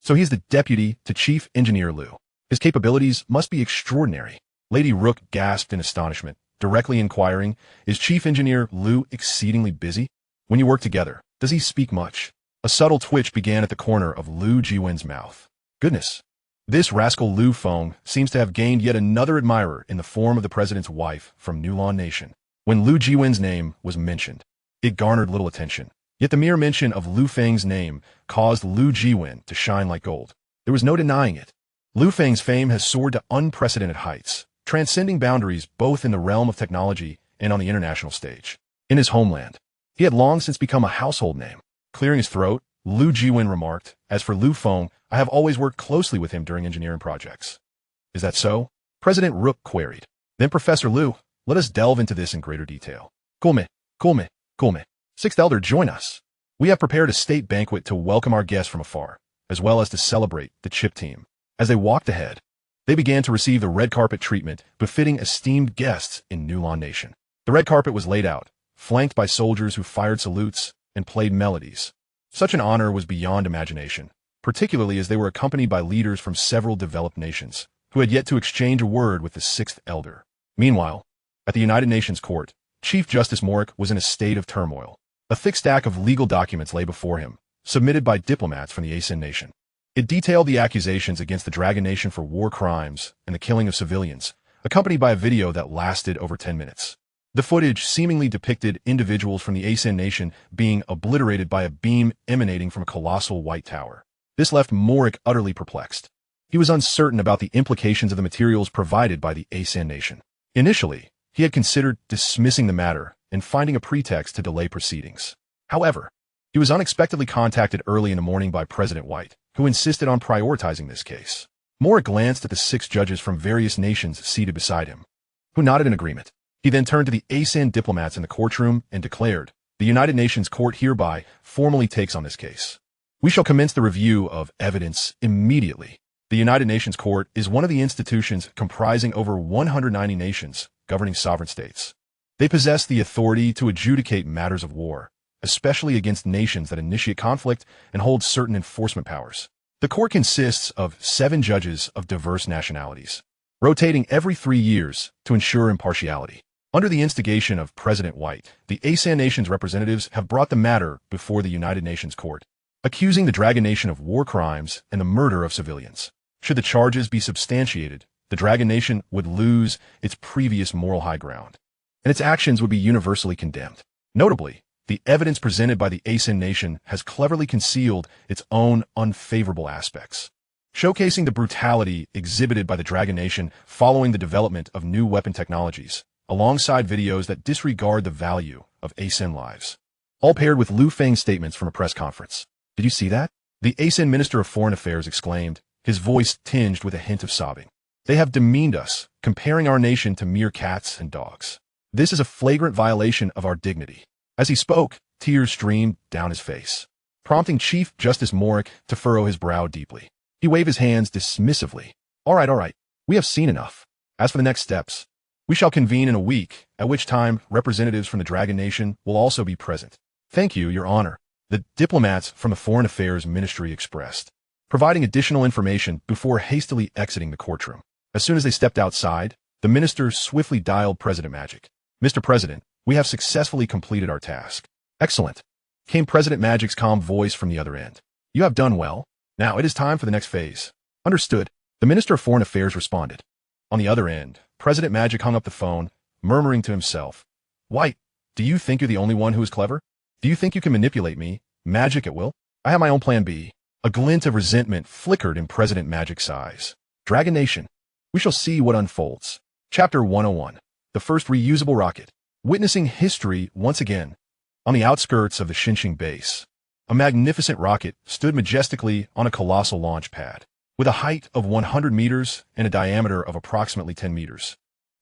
So he's the deputy to Chief Engineer Lu. His capabilities must be extraordinary. Lady Rook gasped in astonishment, directly inquiring, is Chief Engineer Lu exceedingly busy? When you work together, does he speak much? A subtle twitch began at the corner of Lu Jiwen's mouth. Goodness. This rascal Lu Feng seems to have gained yet another admirer in the form of the president's wife from Nulon Nation. When Lu Jiwen's name was mentioned, it garnered little attention. Yet the mere mention of Lu Feng's name caused Lu Jiwen to shine like gold. There was no denying it. Lu Feng's fame has soared to unprecedented heights, transcending boundaries both in the realm of technology and on the international stage. In his homeland, he had long since become a household name. Clearing his throat, Lu Jiwen remarked, as for Lu Feng, I have always worked closely with him during engineering projects. Is that so? President Rook queried. Then Professor Lu, let us delve into this in greater detail. Kulme. Sixth Elder, join us. We have prepared a state banquet to welcome our guests from afar, as well as to celebrate the chip team. As they walked ahead, they began to receive the red carpet treatment befitting esteemed guests in Nulon Nation. The red carpet was laid out, flanked by soldiers who fired salutes and played melodies. Such an honor was beyond imagination, particularly as they were accompanied by leaders from several developed nations, who had yet to exchange a word with the Sixth Elder. Meanwhile, at the United Nations Court, Chief Justice Morik was in a state of turmoil. A thick stack of legal documents lay before him, submitted by diplomats from the Asin Nation. It detailed the accusations against the Dragon Nation for war crimes and the killing of civilians, accompanied by a video that lasted over 10 minutes. The footage seemingly depicted individuals from the Asin Nation being obliterated by a beam emanating from a colossal white tower. This left Morik utterly perplexed. He was uncertain about the implications of the materials provided by the Asin Nation. Initially, he had considered dismissing the matter and finding a pretext to delay proceedings. However, he was unexpectedly contacted early in the morning by President White, who insisted on prioritizing this case. Morik glanced at the 6 judges from various nations seated beside him, who nodded in agreement. He then turned to the ASEAN diplomats in the courtroom and declared, the United Nations Court hereby formally takes on this case. We shall commence the review of evidence immediately. The United Nations Court is one of the institutions comprising over 190 nations governing sovereign states. They possess the authority to adjudicate matters of war, especially against nations that initiate conflict and hold certain enforcement powers. The court consists of 7 judges of diverse nationalities, rotating every 3 years to ensure impartiality. Under the instigation of President White, the ASEAN nation's representatives have brought the matter before the United Nations Court, accusing the Dragon Nation of war crimes and the murder of civilians. Should the charges be substantiated, the Dragon Nation would lose its previous moral high ground, and its actions would be universally condemned. Notably, the evidence presented by the ASEAN nation has cleverly concealed its own unfavorable aspects, showcasing the brutality exhibited by the Dragon Nation following the development of new weapon technologies, alongside videos that disregard the value of ASEAN lives, all paired with Lu Feng's statements from a press conference. Did you see that? The ASEAN Minister of Foreign Affairs exclaimed, his voice tinged with a hint of sobbing. They have demeaned us, comparing our nation to mere cats and dogs. This is a flagrant violation of our dignity. As he spoke, tears streamed down his face, prompting Chief Justice Morick to furrow his brow deeply. He waved his hands dismissively. All right. We have seen enough. As for the next steps, we shall convene in a week, at which time representatives from the Dragon Nation will also be present. Thank you, Your Honor, the diplomats from the Foreign Affairs Ministry expressed, providing additional information before hastily exiting the courtroom. As soon as they stepped outside, the minister swiftly dialed President Magic. Mr. President, we have successfully completed our task. Excellent, came President Magic's calm voice from the other end. You have done well. Now it is time for the next phase. Understood, the Minister of Foreign Affairs responded. On the other end, President Magic hung up the phone, murmuring to himself, White, do you think you're the only one who is clever? Do you think you can manipulate me, Magic at will? I have my own plan B. A glint of resentment flickered in President Magic's eyes. Dragon Nation. We shall see what unfolds. Chapter 101. The first reusable rocket. Witnessing history once again. On the outskirts of the Xinjiang base, a magnificent rocket stood majestically on a colossal launch pad, with a height of 100 meters and a diameter of approximately 10 meters.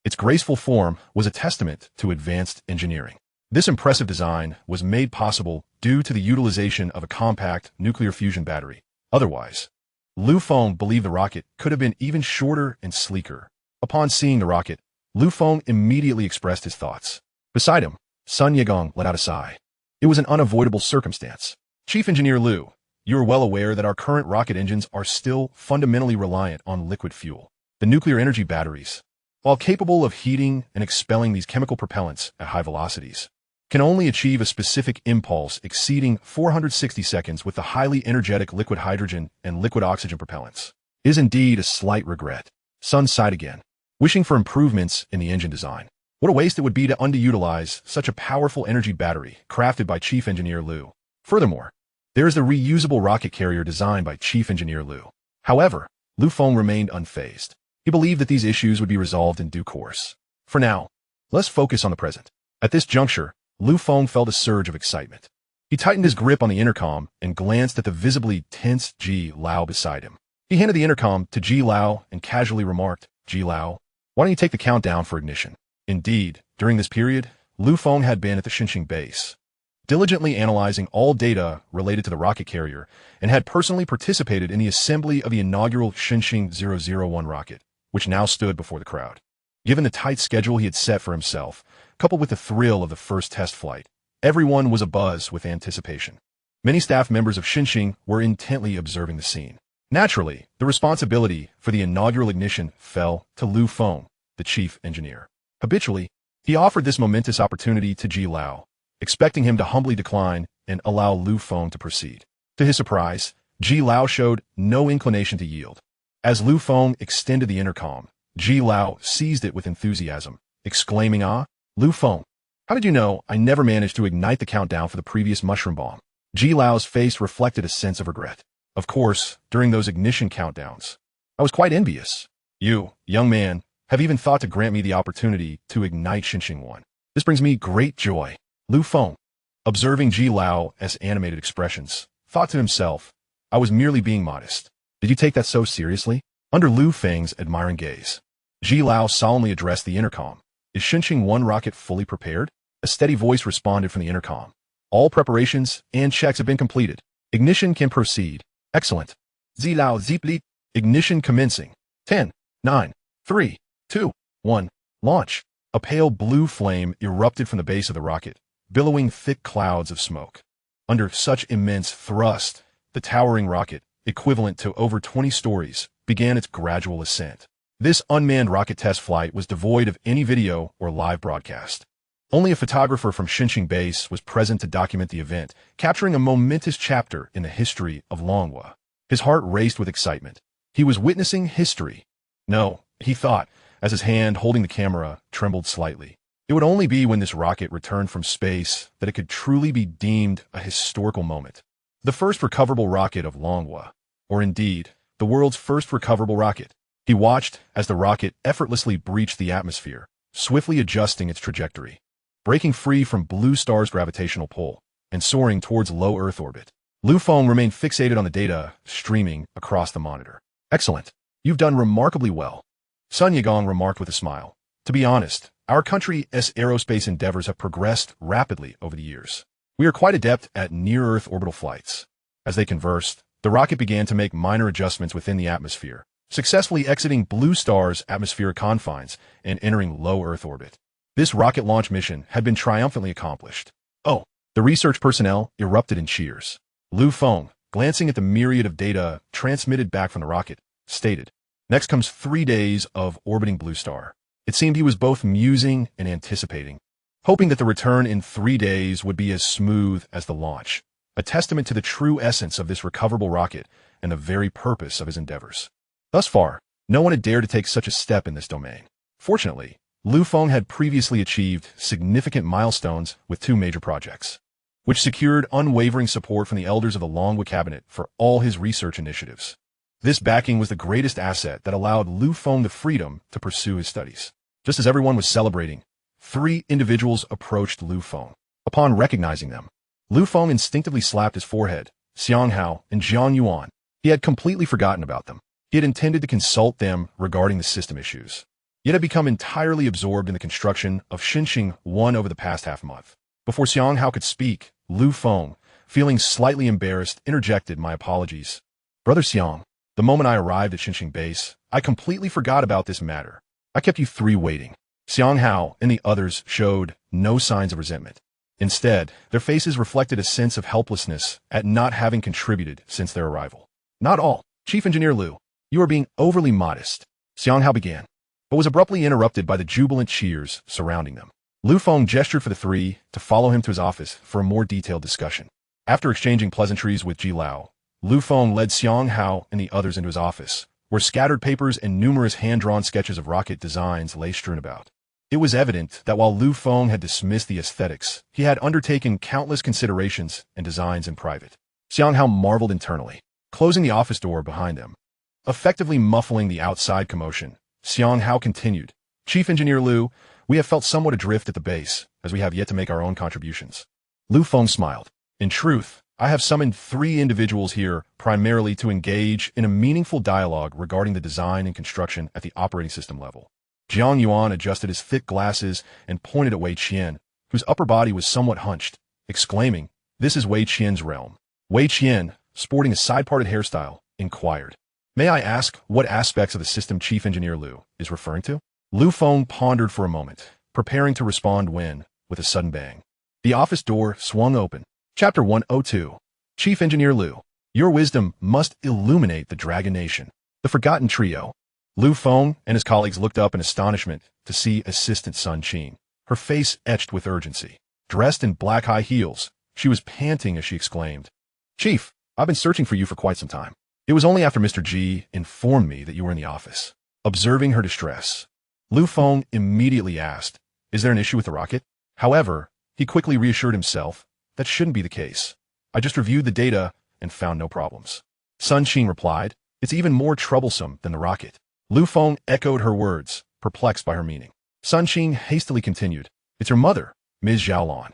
Its graceful form was a testament to advanced engineering. This impressive design was made possible due to the utilization of a compact nuclear fusion battery. Otherwise, Lu Feng believed the rocket could have been even shorter and sleeker. Upon seeing the rocket, Lu Feng immediately expressed his thoughts. Beside him, Sun Yegong let out a sigh. It was an unavoidable circumstance. Chief Engineer Lu, you are well aware that our current rocket engines are still fundamentally reliant on liquid fuel. The nuclear energy batteries, while capable of heating and expelling these chemical propellants at high velocities, can only achieve a specific impulse exceeding 460 seconds with the highly energetic liquid hydrogen and liquid oxygen propellants. It is indeed a slight regret. Sun sighed again, wishing for improvements in the engine design. What a waste it would be to underutilize such a powerful energy battery crafted by Chief Engineer Lu. Furthermore, there is the reusable rocket carrier designed by Chief Engineer Lu. However, Lu Feng remained unfazed. He believed that these issues would be resolved in due course. For now, let's focus on the present. At this juncture, Lu Feng felt a surge of excitement. He tightened his grip on the intercom and glanced at the visibly tense Ji Lao beside him. He handed the intercom to Ji Lao and casually remarked, Ji Lao, why don't you take the countdown for ignition? Indeed, during this period, Lu Feng had been at the Xinjiang base, diligently analyzing all data related to the rocket carrier, and had personally participated in the assembly of the inaugural Xinjiang 001 rocket, which now stood before the crowd. Given the tight schedule he had set for himself, coupled with the thrill of the first test flight, everyone was abuzz with anticipation. Many staff members of Xinjiang were intently observing the scene. Naturally, the responsibility for the inaugural ignition fell to Lu Feng, the chief engineer. Habitually, he offered this momentous opportunity to Ji Lao, expecting him to humbly decline and allow Lu Feng to proceed. To his surprise, Ji Lao showed no inclination to yield. As Lu Feng extended the intercom, Ji Lao seized it with enthusiasm, exclaiming, Lu Feng, how did you know I never managed to ignite the countdown for the previous mushroom bomb? Ji Lao's face reflected a sense of regret. Of course, during those ignition countdowns, I was quite envious. You, young man, have even thought to grant me the opportunity to ignite Xinjiang 1. This brings me great joy. Lu Feng, observing Ji Lao's animated expressions, thought to himself, I was merely being modest. Did you take that so seriously? Under Lu Feng's admiring gaze, Ji Lao solemnly addressed the intercom. Is Xinjiang 1 rocket fully prepared? A steady voice responded from the intercom. All preparations and checks have been completed. Ignition can proceed. Excellent. Ji Lao Zipli. Ignition commencing. 10, 9, 3, 2, 1. Launch. A pale blue flame erupted from the base of the rocket, billowing thick clouds of smoke. Under such immense thrust, the towering rocket equivalent to over 20 stories, began its gradual ascent. This unmanned rocket test flight was devoid of any video or live broadcast. Only a photographer from Xinjiang Base was present to document the event, capturing a momentous chapter in the history of Longhua. His heart raced with excitement. He was witnessing history. No, he thought, as his hand holding the camera trembled slightly. It would only be when this rocket returned from space that it could truly be deemed a historical moment. The first recoverable rocket of Longhua, or indeed, the world's first recoverable rocket. He watched as the rocket effortlessly breached the atmosphere, swiftly adjusting its trajectory, breaking free from Blue Star's gravitational pull, and soaring towards low Earth orbit. Feng remained fixated on the data streaming across the monitor. Excellent. You've done remarkably well, Sun Yagong remarked with a smile. To be honest, our country's aerospace endeavors have progressed rapidly over the years. We are quite adept at near-Earth orbital flights. As they conversed, the rocket began to make minor adjustments within the atmosphere, successfully exiting Blue Star's atmospheric confines and entering low Earth orbit. This rocket launch mission had been triumphantly accomplished. Oh, the research personnel erupted in cheers. Feng, glancing at the myriad of data transmitted back from the rocket, stated, "Next comes 3 days of orbiting Blue Star." It seemed he was both musing and anticipating, hoping that the return in 3 days would be as smooth as the launch, a testament to the true essence of this recoverable rocket and the very purpose of his endeavors. Thus far, no one had dared to take such a step in this domain. Fortunately, Feng had previously achieved significant milestones with 2 major projects, which secured unwavering support from the elders of the Longhua cabinet for all his research initiatives. This backing was the greatest asset that allowed Feng the freedom to pursue his studies. Just as everyone was celebrating, 3 individuals approached Feng. Upon recognizing them, Feng instinctively slapped his forehead. Xiang Hao and Jiang Yuan. He had completely forgotten about them. He had intended to consult them regarding the system issues, yet had become entirely absorbed in the construction of Xinjiang 1 over the past half-month. Before Xiang Hao could speak, Feng, feeling slightly embarrassed, interjected, "My apologies. Brother Xiang, the moment I arrived at Xinjiang Base, I completely forgot about this matter. I kept you 3 waiting." Xiang Hao and the others showed no signs of resentment. Instead, their faces reflected a sense of helplessness at not having contributed since their arrival. "Not all, Chief Engineer Liu. You are being overly modest," Xiang Hao began, but was abruptly interrupted by the jubilant cheers surrounding them. Feng gestured for the 3 to follow him to his office for a more detailed discussion. After exchanging pleasantries with Ji Lao, Feng led Xiang Hao and the others into his office, where scattered papers and numerous hand-drawn sketches of rocket designs lay strewn about. It was evident that while Feng had dismissed the aesthetics, he had undertaken countless considerations and designs in private. Xiang Hao marveled internally, closing the office door behind them. Effectively muffling the outside commotion, Xiang Hao continued, "Chief Engineer Liu, we have felt somewhat adrift at the base, as we have yet to make our own contributions." Feng smiled. "In truth, I have summoned 3 individuals here primarily to engage in a meaningful dialogue regarding the design and construction at the operating system level." Jiang Yuan adjusted his thick glasses and pointed at Wei Qian, whose upper body was somewhat hunched, exclaiming, "This is Wei Qian's realm." Wei Qian, sporting a side-parted hairstyle, inquired, "May I ask what aspects of the system Chief Engineer Liu is referring to?" Feng pondered for a moment, preparing to respond when, with a sudden bang, the office door swung open. Chapter 102. Chief Engineer Liu, your wisdom must illuminate the Dragon Nation. The Forgotten Trio. Feng and his colleagues looked up in astonishment to see Assistant Sun Qing, her face etched with urgency. Dressed in black high heels, she was panting as she exclaimed, "Chief, I've been searching for you for quite some time. It was only after Mr. Ji informed me that you were in the office." Observing her distress, Feng immediately asked, "Is there an issue with the rocket?" However, he quickly reassured himself, "That shouldn't be the case. I just reviewed the data and found no problems." Sun Qing replied, "It's even more troublesome than the rocket." Feng echoed her words, perplexed by her meaning. Sun Qing hastily continued, "It's your mother, Ms. Zhaolan."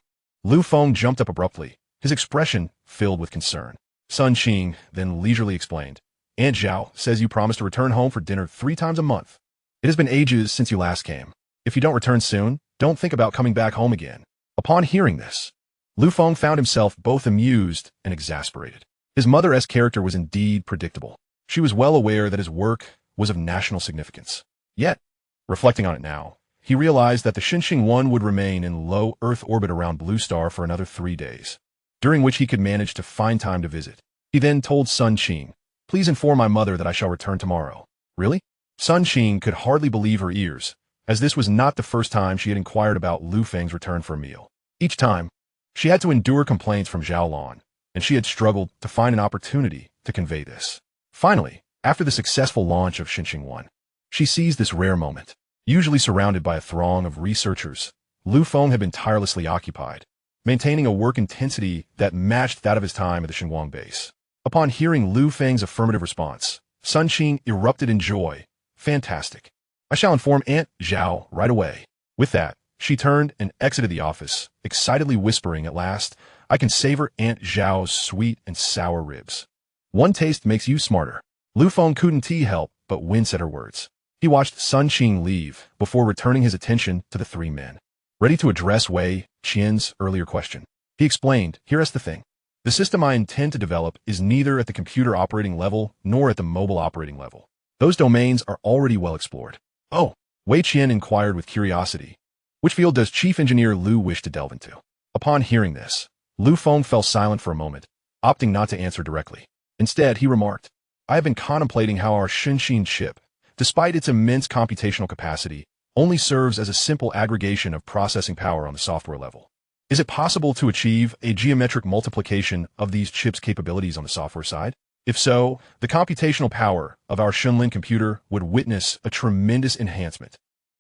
Feng jumped up abruptly, his expression filled with concern. Sun Qing then leisurely explained, "Aunt Zhao says you promised to return home for dinner 3 times a month. It has been ages since you last came. If you don't return soon, don't think about coming back home again." Upon hearing this, Feng found himself both amused and exasperated. His mother's character was indeed predictable. She was well aware that his work was of national significance. Yet, reflecting on it now, he realized that the Xinjiang 1 would remain in low Earth orbit around Blue Star for another 3 days, during which he could manage to find time to visit. He then told Sun Qing, Please inform my mother that I shall return tomorrow. Really? Sun Qing could hardly believe her ears, as this was not the first time she had inquired about Lu Feng's return for a meal. Each time, she had to endure complaints from Zhao Lan, and she had struggled to find an opportunity to convey this. Finally, after the successful launch of Xinqing 1, she seized this rare moment. Usually surrounded by a throng of researchers, Lu Feng had been tirelessly occupied, maintaining a work intensity that matched that of his time at the Xinguang base. Upon hearing Lu Feng's affirmative response, Sun Qing erupted in joy. Fantastic. I shall inform Aunt Zhao right away. With that, she turned and exited the office, excitedly whispering at last, I can savor Aunt Zhao's sweet and sour ribs. One taste makes you smarter. Lu Feng couldn't help but wince at her words. He watched Sun Qing leave before returning his attention to the three men. Ready to address Wei Qian's earlier question, he explained, here's the thing. The system I intend to develop is neither at the computer operating level nor at the mobile operating level. Those domains are already well explored. Oh, Wei Qian inquired with curiosity. Which field does Chief Engineer Lu wish to delve into? Upon hearing this, Lu Feng fell silent for a moment, opting not to answer directly. Instead, he remarked, I have been contemplating how our Xinqing chip, despite its immense computational capacity, only serves as a simple aggregation of processing power on the software level. Is it possible to achieve a geometric multiplication of these chips' capabilities on the software side? If so, the computational power of our Xunlin computer would witness a tremendous enhancement.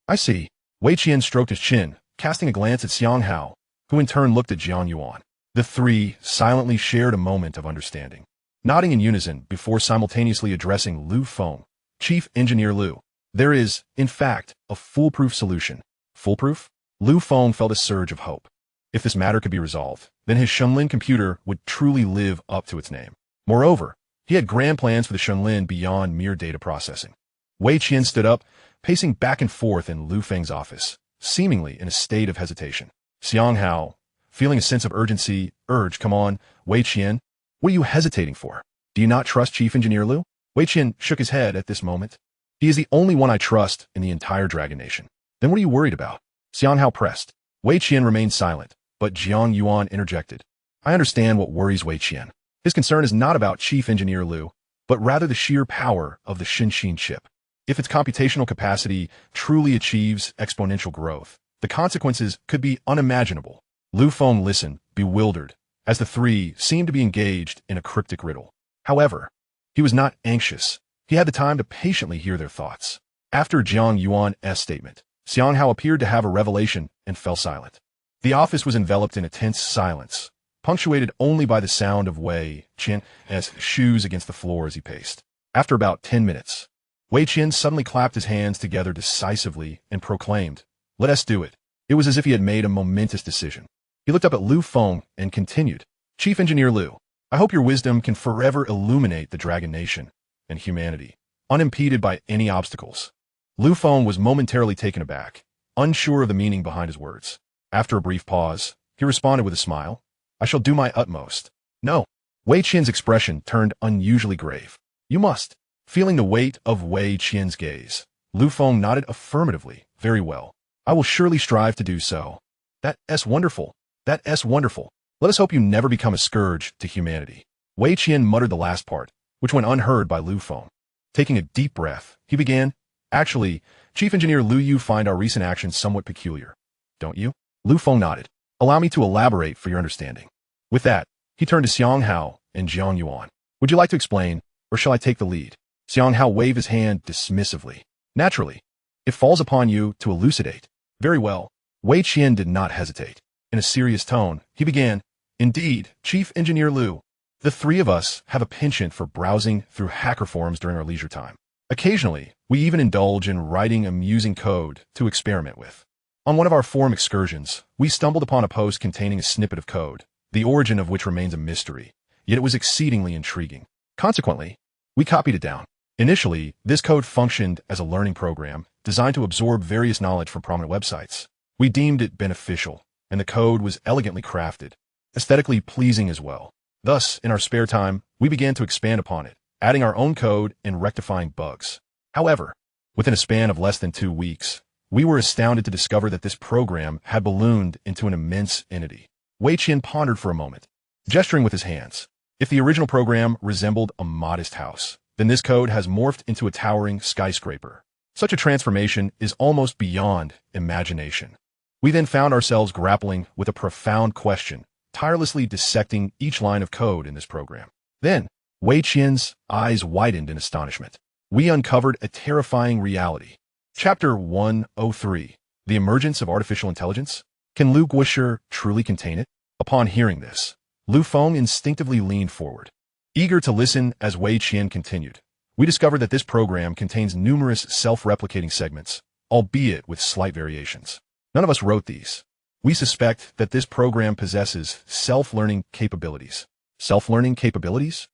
I see. Wei Qian stroked his chin, casting a glance at Xiang Hao, who in turn looked at Jiang Yuan. The three silently shared a moment of understanding, nodding in unison before simultaneously addressing Lu Feng. Chief Engineer Lu, there is, in fact, a foolproof solution. Foolproof? Lu Feng felt a surge of hope. If this matter could be resolved, then his Xunlin computer would truly live up to its name. Moreover, he had grand plans for the Xunlin beyond mere data processing. Wei Qian stood up, pacing back and forth in Lu Feng's office, seemingly in a state of hesitation. Xiang Hao, feeling a sense of urgency, urged, come on, Wei Qian, what are you hesitating for? Do you not trust Chief Engineer Lu? Wei Qian shook his head at this moment. He is the only one I trust in the entire Dragon Nation. Then what are you worried about? Xiang Hao pressed. Wei Qian remained silent, but Jiang Yuan interjected. I understand what worries Wei Qian. His concern is not about Chief Engineer Lu, but rather the sheer power of the Xinqing chip. If its computational capacity truly achieves exponential growth, the consequences could be unimaginable. Lu Feng listened, bewildered, as the three seemed to be engaged in a cryptic riddle. However, he was not anxious. He had the time to patiently hear their thoughts. After Jiang Yuan's statement, Xiang Hao appeared to have a revelation and fell silent. The office was enveloped in a tense silence, punctuated only by the sound of Wei Qian's shoes against the floor as he paced. After about 10 minutes, Wei Qian suddenly clapped his hands together decisively and proclaimed, let us do it. It was as if he had made a momentous decision. He looked up at Lu Feng and continued, Chief Engineer Lu, I hope your wisdom can forever illuminate the Dragon Nation and humanity, unimpeded by any obstacles. Lu Feng was momentarily taken aback, unsure of the meaning behind his words. After a brief pause, he responded with a smile, I shall do my utmost. No. Wei Qian's expression turned unusually grave. You must. Feeling the weight of Wei Qian's gaze, Lu Feng nodded affirmatively. Very well. I will surely strive to do so. That's wonderful. That's wonderful. Let us hope you never become a scourge to humanity. Wei Qian muttered the last part, which went unheard by Lu Feng. Taking a deep breath, he began, Actually, Chief Engineer Lu, you find our recent actions somewhat peculiar, don't you? Lu Feng nodded. Allow me to elaborate for your understanding. With that, he turned to Xiang Hao and Jiang Yuan. Would you like to explain, or shall I take the lead? Xiang Hao waved his hand dismissively. Naturally. It falls upon you to elucidate. Very well. Wei Qian did not hesitate. In a serious tone, he began, Indeed, Chief Engineer Lu, the three of us have a penchant for browsing through hacker forums during our leisure time. Occasionally, we even indulge in writing amusing code to experiment with. On one of our forum excursions, we stumbled upon a post containing a snippet of code, the origin of which remains a mystery, yet it was exceedingly intriguing. Consequently, we copied it down. Initially, this code functioned as a learning program designed to absorb various knowledge from prominent websites. We deemed it beneficial, and the code was elegantly crafted, aesthetically pleasing as well. Thus, in our spare time, we began to expand upon it, adding our own code and rectifying bugs. However, within a span of less than 2 weeks, we were astounded to discover that this program had ballooned into an immense entity. Wei Qian pondered for a moment, gesturing with his hands. If the original program resembled a modest house, then this code has morphed into a towering skyscraper. Such a transformation is almost beyond imagination. We then found ourselves grappling with a profound question, tirelessly dissecting each line of code in this program. Then, Wei Qian's eyes widened in astonishment. We uncovered a terrifying reality. Chapter 103, The Emergence of Artificial Intelligence? Can Lu Guoshi truly contain it? Upon hearing this, Lu Feng instinctively leaned forward. Eager to listen as Wei Qian continued, we discovered that this program contains numerous self-replicating segments, albeit with slight variations. None of us wrote these. We suspect that this program possesses self-learning capabilities. Self-learning capabilities?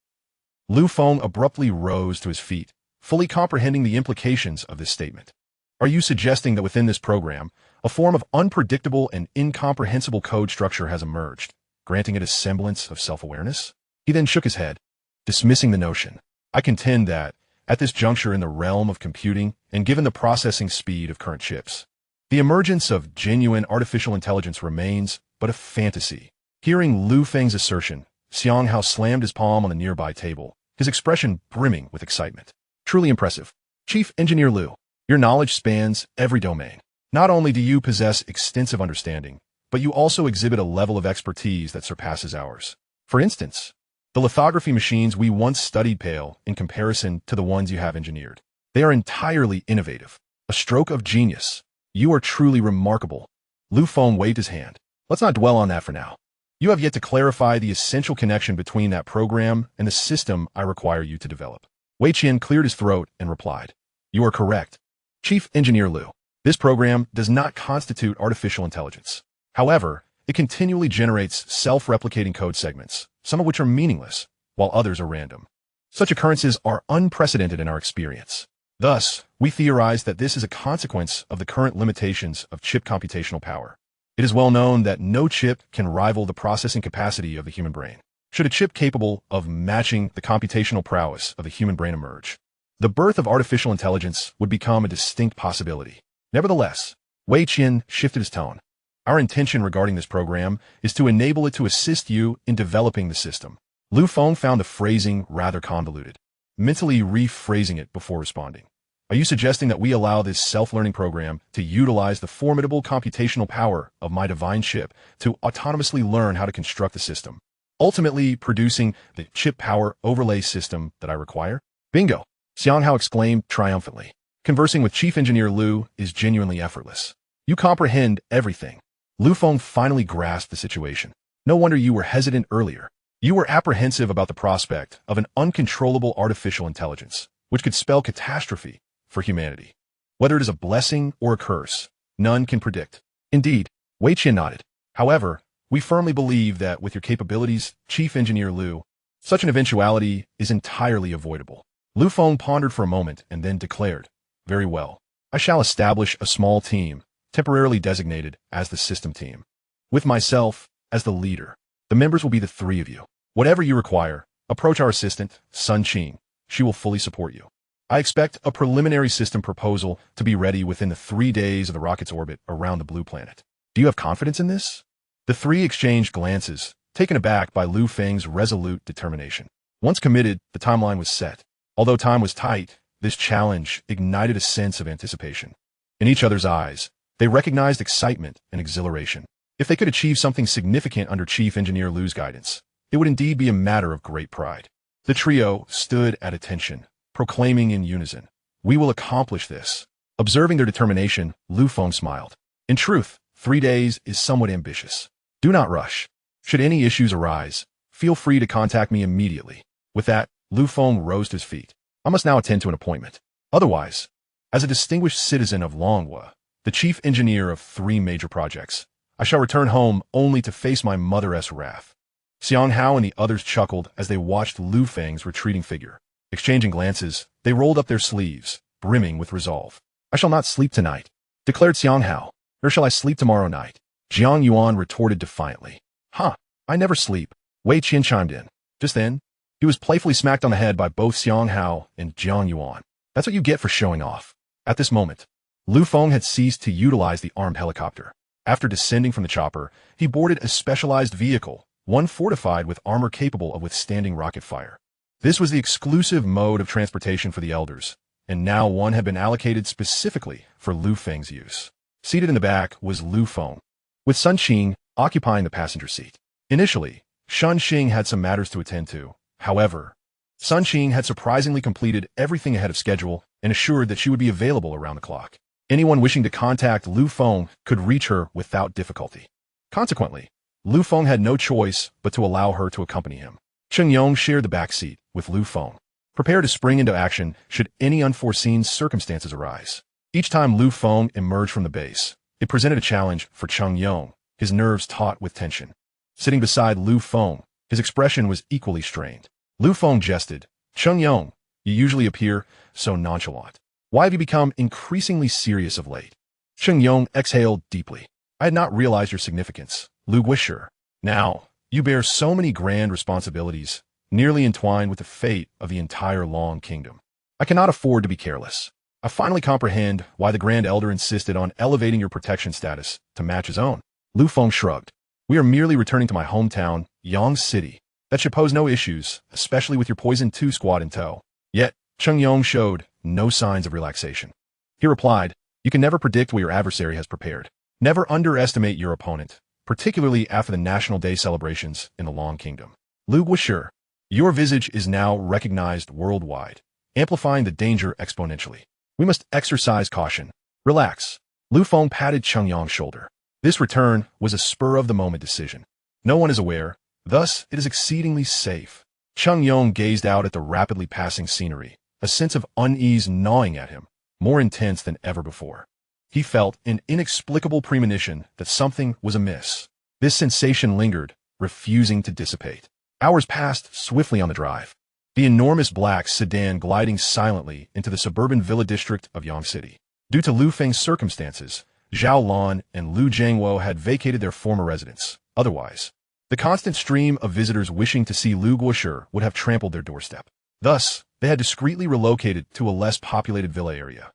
Lu Feng abruptly rose to his feet, fully comprehending the implications of this statement. Are you suggesting that within this program, a form of unpredictable and incomprehensible code structure has emerged, granting it a semblance of self-awareness? He then shook his head, dismissing the notion. I contend that, at this juncture in the realm of computing, and given the processing speed of current chips, the emergence of genuine artificial intelligence remains but a fantasy. Hearing Lu Feng's assertion, Xiang Hao slammed his palm on the nearby table, his expression brimming with excitement. Truly impressive. Chief Engineer Lu, your knowledge spans every domain. Not only do you possess extensive understanding, but you also exhibit a level of expertise that surpasses ours. For instance, the lithography machines we once studied pale in comparison to the ones you have engineered. They are entirely innovative. A stroke of genius. You are truly remarkable. Lu Feng waved his hand. Let's not dwell on that for now. You have yet to clarify the essential connection between that program and the system I require you to develop. Wei Qian cleared his throat and replied, You are correct. Chief Engineer Lu, this program does not constitute artificial intelligence. However, it continually generates self-replicating code segments, some of which are meaningless, while others are random. Such occurrences are unprecedented in our experience. Thus, we theorize that this is a consequence of the current limitations of chip computational power. It is well known that no chip can rival the processing capacity of the human brain. Should a chip capable of matching the computational prowess of the human brain emerge, the birth of artificial intelligence would become a distinct possibility. Nevertheless, Wei Qian shifted his tone. Our intention regarding this program is to enable it to assist you in developing the system. Lu Feng found the phrasing rather convoluted, mentally rephrasing it before responding. Are you suggesting that we allow this self-learning program to utilize the formidable computational power of my divine chip to autonomously learn how to construct the system, ultimately producing the chip power overlay system that I require? Bingo! Xiang Hao exclaimed triumphantly. Conversing with Chief Engineer Lu is genuinely effortless. You comprehend everything. Lu Feng finally grasped the situation. No wonder you were hesitant earlier. You were apprehensive about the prospect of an uncontrollable artificial intelligence, which could spell catastrophe for humanity. Whether it is a blessing or a curse, none can predict. Indeed, Wei Qian nodded. However, we firmly believe that with your capabilities, Chief Engineer Lu, such an eventuality is entirely avoidable. Lu Feng pondered for a moment and then declared, Very well. I shall establish a small team, temporarily designated as the system team, with myself as the leader. The members will be the three of you. Whatever you require, approach our assistant, Sun Qing. She will fully support you. I expect a preliminary system proposal to be ready within the 3 days of the rocket's orbit around the blue planet. Do you have confidence in this? The three exchanged glances, taken aback by Lu Feng's resolute determination. Once committed, the timeline was set. Although time was tight, this challenge ignited a sense of anticipation. In each other's eyes, they recognized excitement and exhilaration. If they could achieve something significant under Chief Engineer Lu's guidance, it would indeed be a matter of great pride. The trio stood at attention, proclaiming in unison, We will accomplish this. Observing their determination, Lu Feng smiled. In truth, 3 days is somewhat ambitious. Do not rush. Should any issues arise, feel free to contact me immediately. With that, Lu Feng rose to his feet. I must now attend to an appointment. Otherwise, as a distinguished citizen of Longhua, the chief engineer of 3 major projects, I shall return home only to face my mother's wrath. Xiang Hao and the others chuckled as they watched Lu Feng's retreating figure. Exchanging glances, they rolled up their sleeves, brimming with resolve. I shall not sleep tonight, declared Xiang Hao. Nor shall I sleep tomorrow night. Jiang Yuan retorted defiantly. Huh, I never sleep. Wei Qian chimed in. Just then, he was playfully smacked on the head by both Xiang Hao and Jiang Yuan. That's what you get for showing off. At this moment, Lu Feng had ceased to utilize the armed helicopter. After descending from the chopper, he boarded a specialized vehicle, one fortified with armor capable of withstanding rocket fire. This was the exclusive mode of transportation for the elders, and now one had been allocated specifically for Lu Feng's use. Seated in the back was Lu Feng, with Sun Qing occupying the passenger seat. Initially, Sun Qing had some matters to attend to. However, Sun Qing had surprisingly completed everything ahead of schedule and assured that she would be available around the clock. Anyone wishing to contact Lu Feng could reach her without difficulty. Consequently, Lu Feng had no choice but to allow her to accompany him. Cheng Yong shared the back seat with Lu Feng, prepared to spring into action should any unforeseen circumstances arise. Each time Lu Feng emerged from the base, it presented a challenge for Cheng Yong, his nerves taut with tension. Sitting beside Lu Feng, his expression was equally strained. Lu Feng jested, "Cheng Yong, you usually appear so nonchalant. Why have you become increasingly serious of late?" Cheng Yong exhaled deeply. "I had not realized your significance, Lu Guisher. Now, you bear so many grand responsibilities, nearly entwined with the fate of the entire Long Kingdom. I cannot afford to be careless. I finally comprehend why the Grand Elder insisted on elevating your protection status to match his own." Lu Feng shrugged. "We are merely returning to my hometown, Yang City. That should pose no issues, especially with your Poison 2 squad in tow." Yet, Cheng Yong showed no signs of relaxation. He replied, "You can never predict what your adversary has prepared. Never underestimate your opponent, particularly after the National Day celebrations in the Long Kingdom. Lu Guisher, your visage is now recognized worldwide, amplifying the danger exponentially. We must exercise caution. Relax." Lu Feng patted Cheng Yong's shoulder. This return was a spur-of-the-moment decision. No one is aware, thus it is exceedingly safe. Cheng Yong gazed out at the rapidly passing scenery, a sense of unease gnawing at him, more intense than ever before. He felt an inexplicable premonition that something was amiss. This sensation lingered, refusing to dissipate. Hours passed swiftly on the drive. The enormous black sedan gliding silently into the suburban villa district of Yang City. Due to Lu Feng's circumstances, Zhao Lan and Lu Jiangwo had vacated their former residence. Otherwise, the constant stream of visitors wishing to see Lu Guisher would have trampled their doorstep. Thus, they had discreetly relocated to a less populated villa area.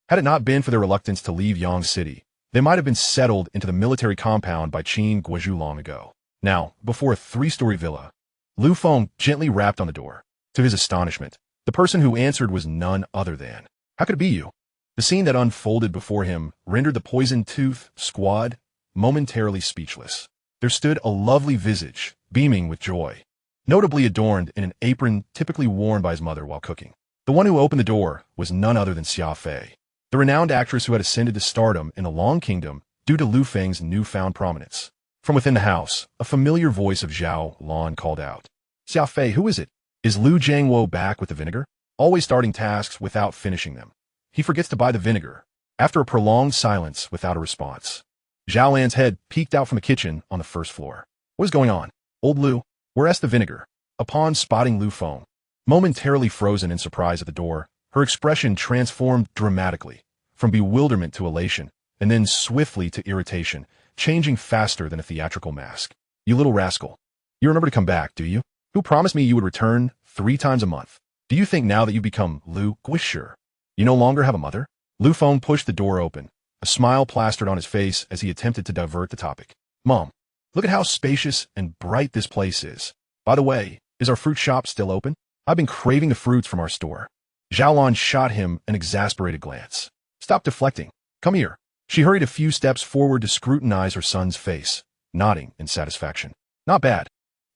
Had it not been for their reluctance to leave Yang City, they might have been settled into the military compound by Qin Guizhou long ago. Now, before a 3-story villa, Lu Feng gently rapped on the door. To his astonishment, the person who answered was none other than, "How could it be you?" The scene that unfolded before him rendered the Poison Tooth squad momentarily speechless. There stood a lovely visage, beaming with joy, notably adorned in an apron typically worn by his mother while cooking. The one who opened the door was none other than Xia Fei, the renowned actress who had ascended to stardom in the Long Kingdom due to Lu Feng's newfound prominence. From within the house, a familiar voice of Zhao Lan called out, "Xia Fei, who is it? Is Lu Jiangwo back with the vinegar?" Always starting tasks without finishing them. He forgets to buy the vinegar. After a prolonged silence without a response, Zhao Lan's head peeked out from the kitchen on the first floor. "What is going on? Old Lu, where's the vinegar?" Upon spotting Lu Feng, momentarily frozen in surprise at the door, her expression transformed dramatically, from bewilderment to elation, and then swiftly to irritation, changing faster than a theatrical mask. "You little rascal. You remember to come back, do you? Who promised me you would return 3 times a month? Do you think now that you've become Lu Guisher, you no longer have a mother?" Lu Feng pushed the door open, a smile plastered on his face as he attempted to divert the topic. "Mom, look at how spacious and bright this place is. By the way, is our fruit shop still open? I've been craving the fruits from our store." Zhao Lan shot him an exasperated glance. "Stop deflecting. Come here." She hurried a few steps forward to scrutinize her son's face, nodding in satisfaction. "Not bad.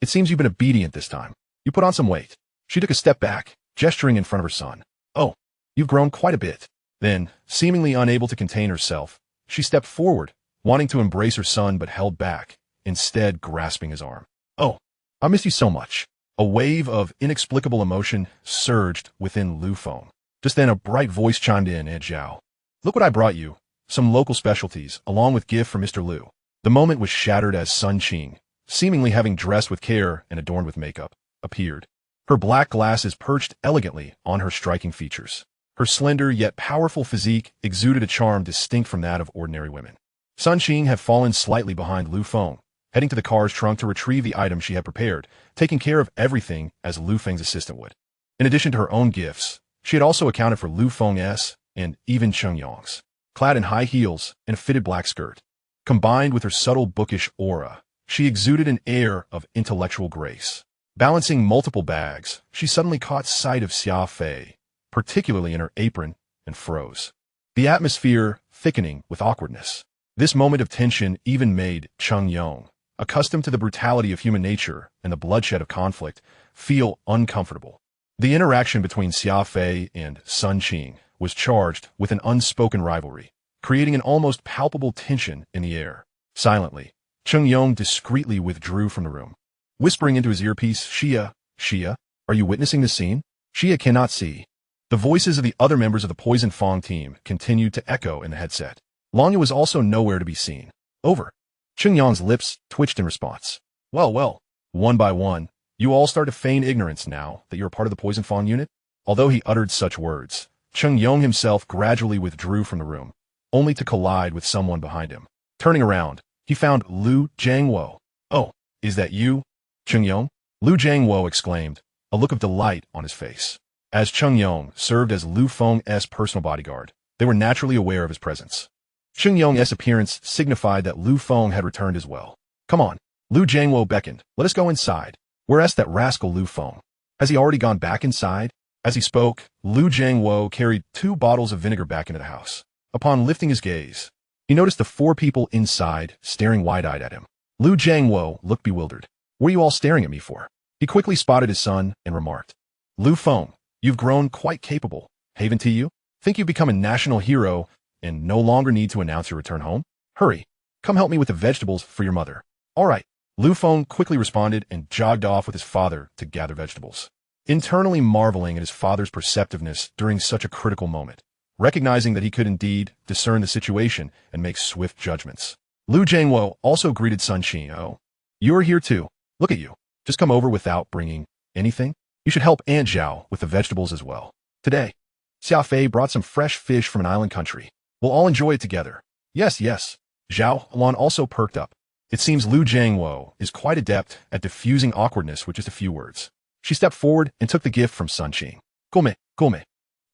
It seems you've been obedient this time. You put on some weight." She took a step back, gesturing in front of her son. "Oh, you've grown quite a bit." Then, seemingly unable to contain herself, she stepped forward, wanting to embrace her son but held back, instead grasping his arm. "Oh, I miss you so much." A wave of inexplicable emotion surged within Lu Feng. Just then a bright voice chimed in, Zhao. "Look what I brought you. Some local specialties, along with gift for Mr. Lu." The moment was shattered as Sun Qing, seemingly having dressed with care and adorned with makeup, appeared. Her black glasses perched elegantly on her striking features. Her slender yet powerful physique exuded a charm distinct from that of ordinary women. Sun Qing had fallen slightly behind Lu Feng, heading to the car's trunk to retrieve the item she had prepared, taking care of everything as Lu Feng's assistant would. In addition to her own gifts, she had also accounted for Lu Feng's and even Cheng Yong's. Clad in high heels and a fitted black skirt, combined with her subtle bookish aura, She exuded an air of intellectual grace. Balancing multiple bags, she suddenly caught sight of Xia Fei, particularly in her apron, and froze. The atmosphere thickening with awkwardness. This moment of tension even made Cheng Yong, accustomed to the brutality of human nature and the bloodshed of conflict, feel uncomfortable. The interaction between Xia Fei and Sun Qing was charged with an unspoken rivalry, creating an almost palpable tension in the air. Silently, Cheng Yong discreetly withdrew from the room. Whispering into his earpiece, Xia, are you witnessing this scene? Xia cannot see. The voices of the other members of the Poison Fong team continued to echo in the headset. Longya was also nowhere to be seen. Over. Cheng Yong's lips twitched in response. Well, one by one, you all start to feign ignorance now that you're a part of the Poison Fong unit? Although he uttered such words, Cheng Yong himself gradually withdrew from the room, only to collide with someone behind him. Turning around, he found Lu Jiangwo. Oh, is that you, Cheng Yong? Lu Jiangwo exclaimed, a look of delight on his face. As Cheng Yong served as Lu Feng's personal bodyguard, they were naturally aware of his presence. Cheng Yong's appearance signified that Lu Feng had returned as well. Come on, Lu Jiangwo beckoned. Let us go inside. Whereas that rascal Lu Feng. Has he already gone back inside? As he spoke, Lu Jiangwo carried 2 bottles of vinegar back into the house. Upon lifting his gaze, he noticed the 4 people inside staring wide-eyed at him. Lu Jiangwo looked bewildered. What are you all staring at me for? He quickly spotted his son and remarked, Lu Feng, you've grown quite capable, haven't you? Think you've become a national hero and no longer need to announce your return home? Hurry, come help me with the vegetables for your mother. All right. Lu Feng quickly responded and jogged off with his father to gather vegetables. Internally marveling at his father's perceptiveness during such a critical moment, recognizing that he could indeed discern the situation and make swift judgments. Lu Jiangwo also greeted Sun Qing. Oh, you're here too. Look at you. Just come over without bringing anything? You should help Aunt Zhao with the vegetables as well. Today, Xia Fei brought some fresh fish from an island country. We'll all enjoy it together. Yes. Zhao Lan also perked up. It seems Lu Jiangwo is quite adept at diffusing awkwardness with just a few words. She stepped forward and took the gift from Sun Qing. Gome.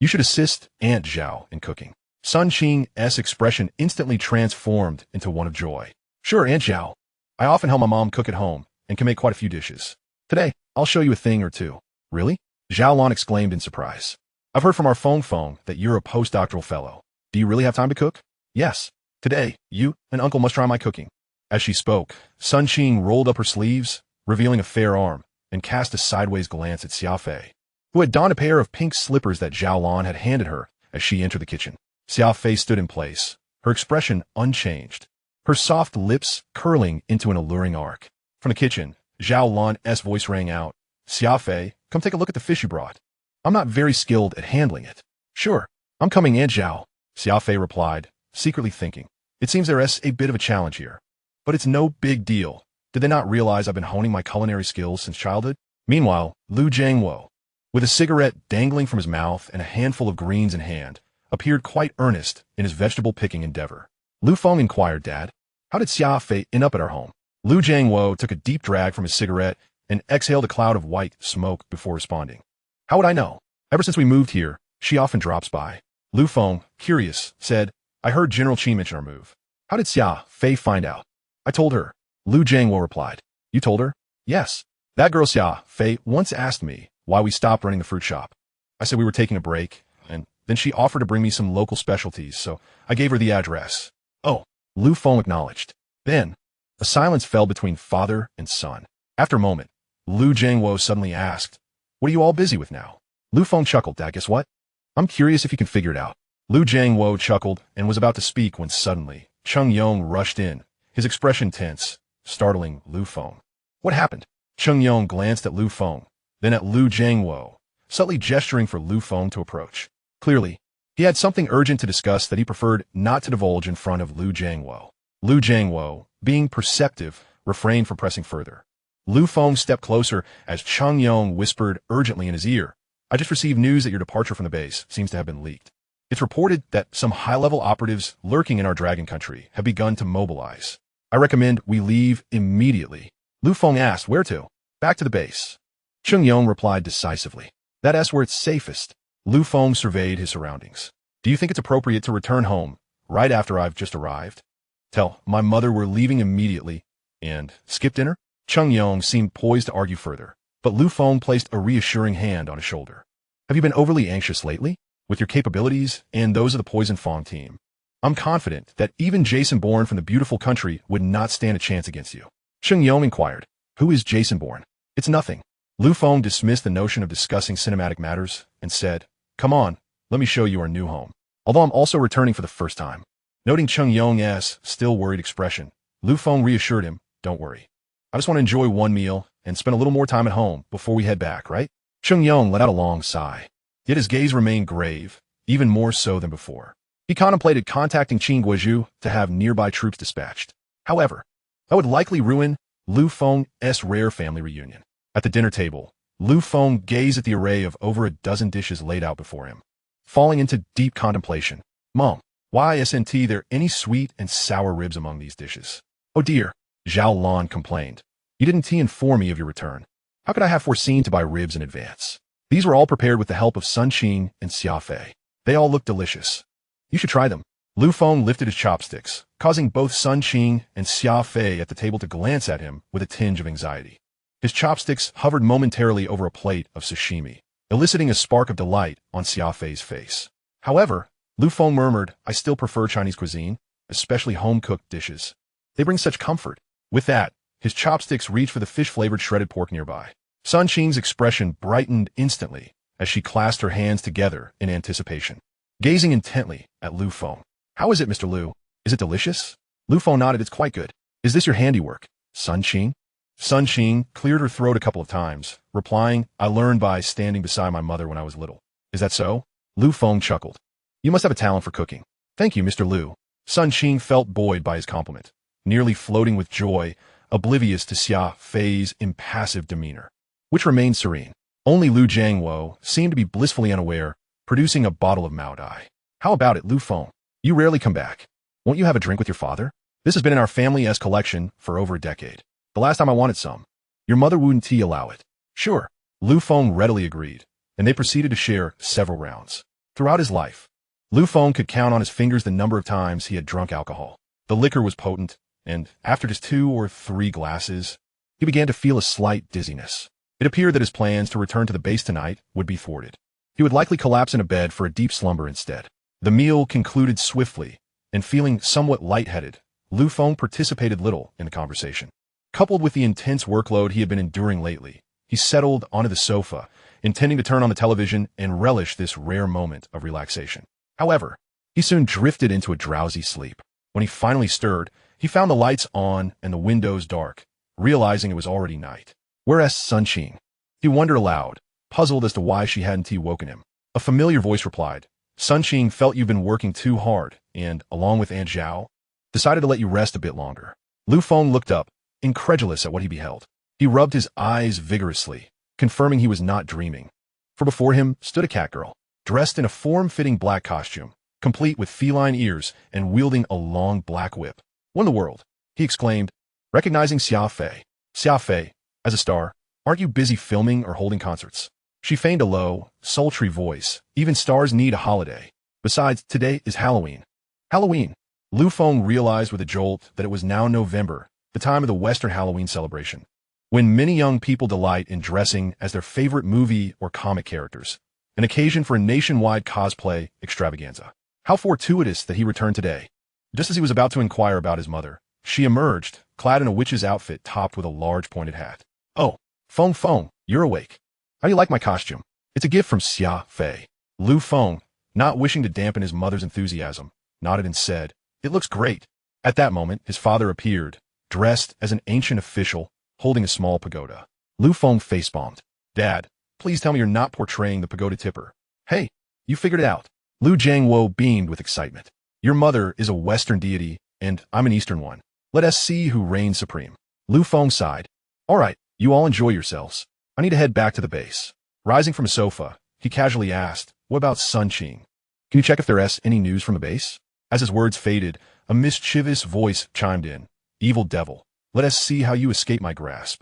You should assist Aunt Zhao in cooking. Sun Qing's expression instantly transformed into one of joy. Sure, Aunt Zhao. I often help my mom cook at home and can make quite a few dishes. Today, I'll show you a thing or two. Really? Zhao Lan exclaimed in surprise. I've heard from our Fong that you're a postdoctoral fellow. Do you really have time to cook? Yes. Today, you and Uncle must try my cooking. As she spoke, Sun Qing rolled up her sleeves, revealing a fair arm, and cast a sideways glance at Xia Fei, who had donned a pair of pink slippers that Zhao Lan had handed her as she entered the kitchen. Xia Fei stood in place, her expression unchanged, her soft lips curling into an alluring arc. From the kitchen, Zhao Lan's voice rang out. Xia Fei, come take a look at the fish you brought. I'm not very skilled at handling it. Sure, I'm coming, Aunt Zhao, Xia Fei replied, secretly thinking. It seems there's a bit of a challenge here. But it's no big deal. Did they not realize I've been honing my culinary skills since childhood? Meanwhile, Lu Jiangwo, with a cigarette dangling from his mouth and a handful of greens in hand, appeared quite earnest in his vegetable-picking endeavor. Lu Feng inquired, Dad, how did Xia Fei end up at our home? Lu Jiangwo took a deep drag from his cigarette and exhaled a cloud of white smoke before responding. How would I know? Ever since we moved here, she often drops by. Lu Feng, curious, said, I heard General Qi mention our move. How did Xia Fei find out? I told her. Lu Jiangwo replied. You told her? Yes. That girl Xia Fei once asked me why we stopped running the fruit shop. I said we were taking a break, and then she offered to bring me some local specialties, so I gave her the address. Oh, Lu Feng acknowledged. Then, a silence fell between father and son. After a moment, Lu Jiangwo suddenly asked, What are you all busy with now? Lu Feng chuckled. Dad, guess what? I'm curious if you can figure it out. Lu Jiangwo chuckled and was about to speak when suddenly, Cheng Yong rushed in, his expression tense, startling Lu Feng. What happened? Cheng Yong glanced at Lu Feng, then at Lu Jiangwo, subtly gesturing for Lu Feng to approach. Clearly, he had something urgent to discuss that he preferred not to divulge in front of Lu Jiangwo. Lu Jiangwo, being perceptive, refrained from pressing further. Lu Feng stepped closer as Cheng Yong whispered urgently in his ear, I just received news that your departure from the base seems to have been leaked. It's reported that some high-level operatives lurking in our dragon country have begun to mobilize. I recommend we leave immediately. Lu Feng asked, where to? Back to the base. Cheng Yong replied decisively. That's where it's safest. Lu Feng surveyed his surroundings. Do you think it's appropriate to return home right after I've just arrived? Tell my mother we're leaving immediately And skip dinner? Chung Yong seemed poised to argue further, but Lu Feng placed a reassuring hand on his shoulder. Have you been overly anxious lately? With your capabilities and those of the Poison Fong team, I'm confident that even Jason Bourne from the beautiful country would not stand a chance against you. Chung Yong inquired, who is Jason Bourne? It's nothing. Lu Feng dismissed the notion of discussing cinematic matters and said, come on, let me show you our new home. Although I'm also returning for the first time. Noting Chung Yong's still worried expression, Lu Feng reassured him, don't worry. I just want to enjoy one meal and spend a little more time at home before we head back, right? Chung Yong let out a long sigh. Yet his gaze remained grave, even more so than before. He contemplated contacting Qin Guizhu to have nearby troops dispatched. However, that would likely ruin Lu Feng's rare family reunion. At the dinner table, Lu Feng gazed at the array of over a dozen dishes laid out before him, falling into deep contemplation. Mom, why isn't there any sweet and sour ribs among these dishes? Oh dear, Zhao Lan complained. You didn't inform me of your return. How could I have foreseen to buy ribs in advance? These were all prepared with the help of Sun Qing and Xia Fei. They all looked delicious. You should try them. Lu Feng lifted his chopsticks, causing both Sun Qing and Xia Fei at the table to glance at him with a tinge of anxiety. His chopsticks hovered momentarily over a plate of sashimi, eliciting a spark of delight on Xia Fei's face. However, Lu Feng murmured, I still prefer Chinese cuisine, especially home-cooked dishes. They bring such comfort. With that, his chopsticks reached for the fish-flavored shredded pork nearby. Sun Qing's expression brightened instantly as she clasped her hands together in anticipation, gazing intently at Lu Feng. How is it, Mr. Lu? Is it delicious? Lu Feng nodded, it's quite good. Is this your handiwork, Sun Qing? Sun Qing cleared her throat a couple of times, replying, I learned by standing beside my mother when I was little. Is that so? Lu Feng chuckled. You must have a talent for cooking. Thank you, Mr. Lu. Sun Qing felt buoyed by his compliment, nearly floating with joy, oblivious to Xia Fei's impassive demeanor, which remained serene. Only Lu Jiangwo seemed to be blissfully unaware, producing a bottle of Mao Dai. How about it, Lu Feng? You rarely come back. Won't you have a drink with your father? This has been in our family's collection for over a decade. The last time I wanted some. Your mother wouldn't allow it. Sure. Lu Feng readily agreed, and they proceeded to share several rounds. Throughout his life, Lu Feng could count on his fingers the number of times he had drunk alcohol. The liquor was potent, and after just 2 or 3 glasses, he began to feel a slight dizziness. It appeared that his plans to return to the base tonight would be thwarted. He would likely collapse in a bed for a deep slumber instead. The meal concluded swiftly, and feeling somewhat lightheaded, Lu Feng participated little in the conversation. Coupled with the intense workload he had been enduring lately, he settled onto the sofa, intending to turn on the television and relish this rare moment of relaxation. However, he soon drifted into a drowsy sleep. When he finally stirred, he found the lights on and the windows dark, realizing it was already night. Whereas Sun Qing? He wondered aloud, puzzled as to why she hadn't woken him. A familiar voice replied, Sun Qing felt you've been working too hard and, along with Aunt Zhao, decided to let you rest a bit longer. Lu Feng looked up, incredulous at what he beheld. He rubbed his eyes vigorously, confirming he was not dreaming. For before him stood a catgirl, dressed in a form-fitting black costume, complete with feline ears and wielding a long black whip. What in the world? He exclaimed, recognizing Xia Fei. Xia Fei, as a star, aren't you busy filming or holding concerts? She feigned a low, sultry voice. Even stars need a holiday. Besides, today is Halloween. Halloween. Lu Feng realized with a jolt that it was now November, the time of the Western Halloween celebration, when many young people delight in dressing as their favorite movie or comic characters, an occasion for a nationwide cosplay extravaganza. How fortuitous that he returned today. Just as he was about to inquire about his mother, she emerged, clad in a witch's outfit topped with a large pointed hat. Oh, Feng, you're awake. How do you like my costume? It's a gift from Xia Fei. Lu Feng, not wishing to dampen his mother's enthusiasm, nodded and said, it looks great. At that moment, his father appeared, dressed as an ancient official, holding a small pagoda. Lu Feng facepalmed. Dad, please tell me you're not portraying the pagoda tipper. Hey, you figured it out. Lu Jiangwo beamed with excitement. Your mother is a Western deity, and I'm an Eastern one. Let us see who reigns supreme. Lu Feng sighed. All right, you all enjoy yourselves. I need to head back to the base. Rising from a sofa, he casually asked, what about Sun Qing? Can you check if there's any news from the base? As his words faded, a mischievous voice chimed in. Evil devil, let us see how you escape my grasp.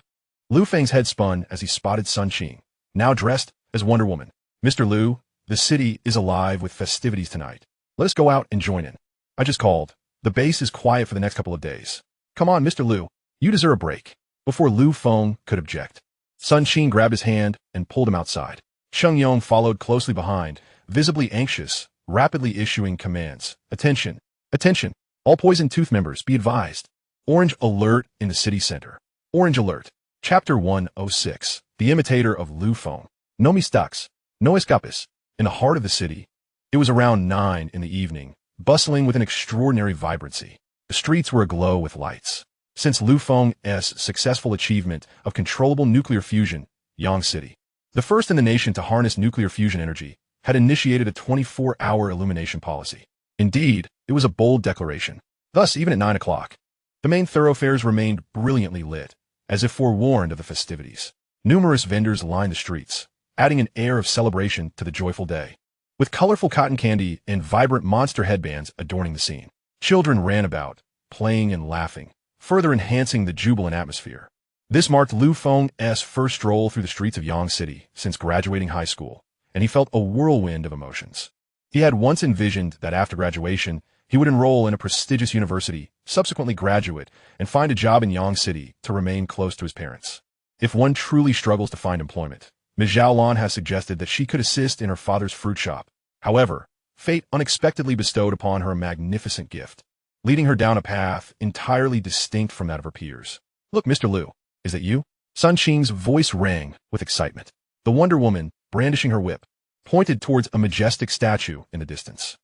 Lu Feng's head spun as he spotted Sun Qing, now dressed as Wonder Woman. Mr. Lu, the city is alive with festivities tonight. Let us go out and join in. I just called. The base is quiet for the next couple of days. Come on, Mr. Lu. You deserve a break. Before Feng could object, Sun Qing grabbed his hand and pulled him outside. Cheng Yong followed closely behind, visibly anxious, rapidly issuing commands. Attention! Attention! All Poison Tooth members be advised. Orange alert in the city center. Orange alert. Chapter 106. The Imitator of Feng. No mistakes. No escapes. In the heart of the city, it was around 9 in the evening, bustling with an extraordinary vibrancy. The streets were aglow with lights. Since Feng's successful achievement of controllable nuclear fusion, Yang City, the first in the nation to harness nuclear fusion energy, had initiated a 24-hour illumination policy. Indeed, it was a bold declaration. Thus, even at 9 o'clock, the main thoroughfares remained brilliantly lit, as if forewarned of the festivities. Numerous vendors lined the streets, adding an air of celebration to the joyful day. With colorful cotton candy and vibrant monster headbands adorning the scene, children ran about, playing and laughing, further enhancing the jubilant atmosphere. This marked Feng's first stroll through the streets of Yang City since graduating high school, and he felt a whirlwind of emotions. He had once envisioned that after graduation, he would enroll in a prestigious university, subsequently graduate, and find a job in Yang City to remain close to his parents. If one truly struggles to find employment, Ms. Zhaolan has suggested that she could assist in her father's fruit shop. However, fate unexpectedly bestowed upon her a magnificent gift, leading her down a path entirely distinct from that of her peers. Look, Mr. Liu, is that you? Sun Qing's voice rang with excitement. The Wonder Woman, brandishing her whip, pointed towards a majestic statue in the distance.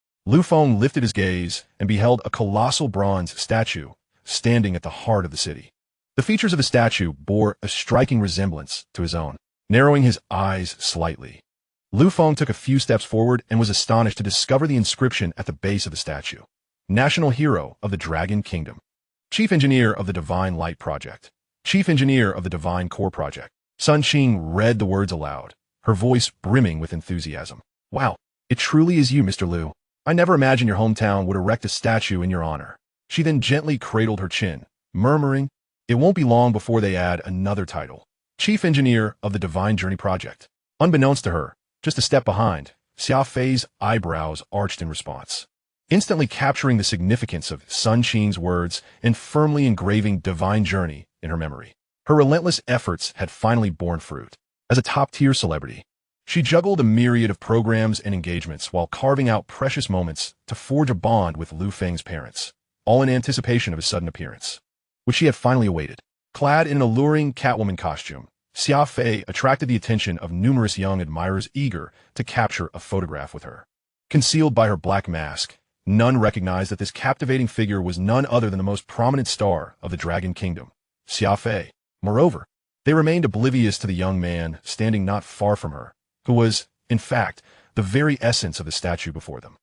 Feng lifted his gaze and beheld a colossal bronze statue standing at the heart of the city. The features of the statue bore a striking resemblance to his own. Narrowing his eyes slightly, Feng took a few steps forward and was astonished to discover the inscription at the base of the statue. National Hero of the Dragon Kingdom. Chief Engineer of the Divine Light Project. Chief Engineer of the Divine Core Project. Sun Qing read the words aloud, her voice brimming with enthusiasm. Wow, it truly is you, Mr. Liu. I never imagined your hometown would erect a statue in your honor. She then gently cradled her chin, murmuring, it won't be long before they add another title. Chief Engineer of the Divine Journey Project. Unbeknownst to her, just a step behind, Xia Fei's eyebrows arched in response, instantly capturing the significance of Sun Qing's words and firmly engraving Divine Journey in her memory. Her relentless efforts had finally borne fruit. As a top-tier celebrity, she juggled a myriad of programs and engagements while carving out precious moments to forge a bond with Feng's parents, all in anticipation of his sudden appearance, which she had finally awaited. Clad in an alluring Catwoman costume, Xia Fei attracted the attention of numerous young admirers eager to capture a photograph with her. Concealed by her black mask, none recognized that this captivating figure was none other than the most prominent star of the Dragon Kingdom, Xia Fei. Moreover, they remained oblivious to the young man standing not far from her, who was, in fact, the very essence of the statue before them.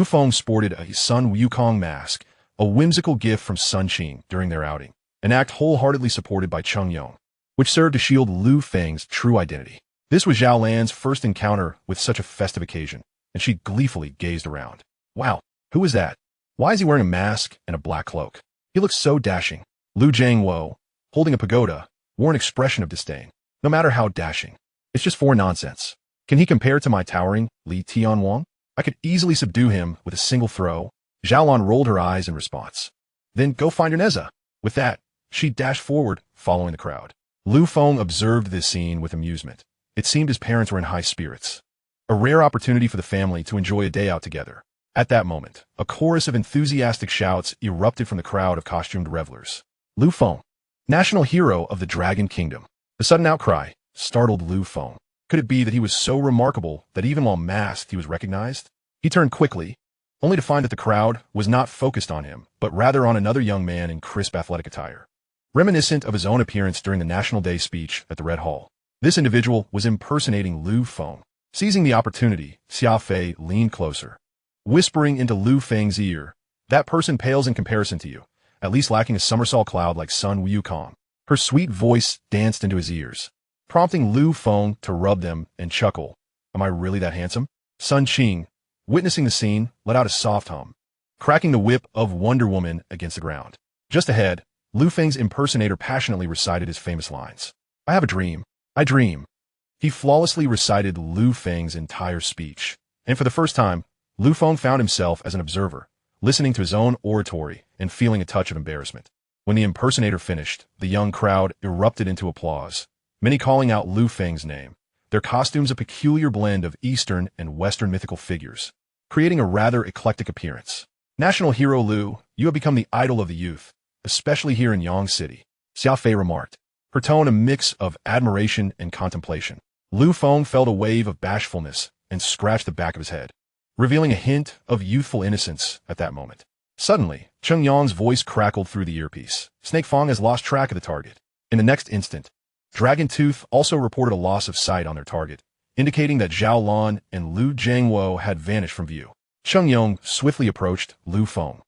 Feng sported a Sun Wukong mask, a whimsical gift from Sun Qing during their outing, an act wholeheartedly supported by Cheng Yong, which served to shield Feng's true identity. This was Zhao Lan's first encounter with such a festive occasion, and she gleefully gazed around. Wow, who is that? Why is he wearing a mask and a black cloak? He looks so dashing. Lu Jiangwo, holding a pagoda, wore an expression of disdain. No matter how dashing, it's just for nonsense. Can he compare to my towering Li Tianwang? I could easily subdue him with a single throw. Zhaolan rolled her eyes in response. Then go find your Neza. With that, she dashed forward, following the crowd. Feng observed this scene with amusement. It seemed his parents were in high spirits. A rare opportunity for the family to enjoy a day out together. At that moment, a chorus of enthusiastic shouts erupted from the crowd of costumed revelers. Feng, National Hero of the Dragon Kingdom. The sudden outcry startled Feng. Could it be that he was so remarkable that even while masked he was recognized? He turned quickly, only to find that the crowd was not focused on him, but rather on another young man in crisp athletic attire, reminiscent of his own appearance during the National Day speech at the Red Hall. This individual was impersonating Feng. Seizing the opportunity, Xia Fei leaned closer, whispering into Feng's ear, that person pales in comparison to you, at least lacking a somersault cloud like Sun Wukong. Her sweet voice danced into his ears, prompting Feng to rub them and chuckle. Am I really that handsome? Sun Qing, witnessing the scene, let out a soft hum, cracking the whip of Wonder Woman against the ground. Just ahead, Feng's impersonator passionately recited his famous lines. I have a dream. I dream. He flawlessly recited Feng's entire speech, and for the first time, Feng found himself as an observer, listening to his own oratory and feeling a touch of embarrassment. When the impersonator finished, the young crowd erupted into applause, many calling out Lu Feng's name, their costumes a peculiar blend of Eastern and Western mythical figures, creating a rather eclectic appearance. National hero Lu, you have become the idol of the youth, especially here in Yang City, Xia Fei remarked, her tone a mix of admiration and contemplation. Lu Feng felt a wave of bashfulness and scratched the back of his head, revealing a hint of youthful innocence at that moment. Suddenly, Cheng Yang's voice crackled through the earpiece. Snake Fong has lost track of the target. In the next instant, Dragon Tooth also reported a loss of sight on their target, indicating that Zhao Lan and Lu Jiangwo had vanished from view. Cheng Yang swiftly approached Lu Feng,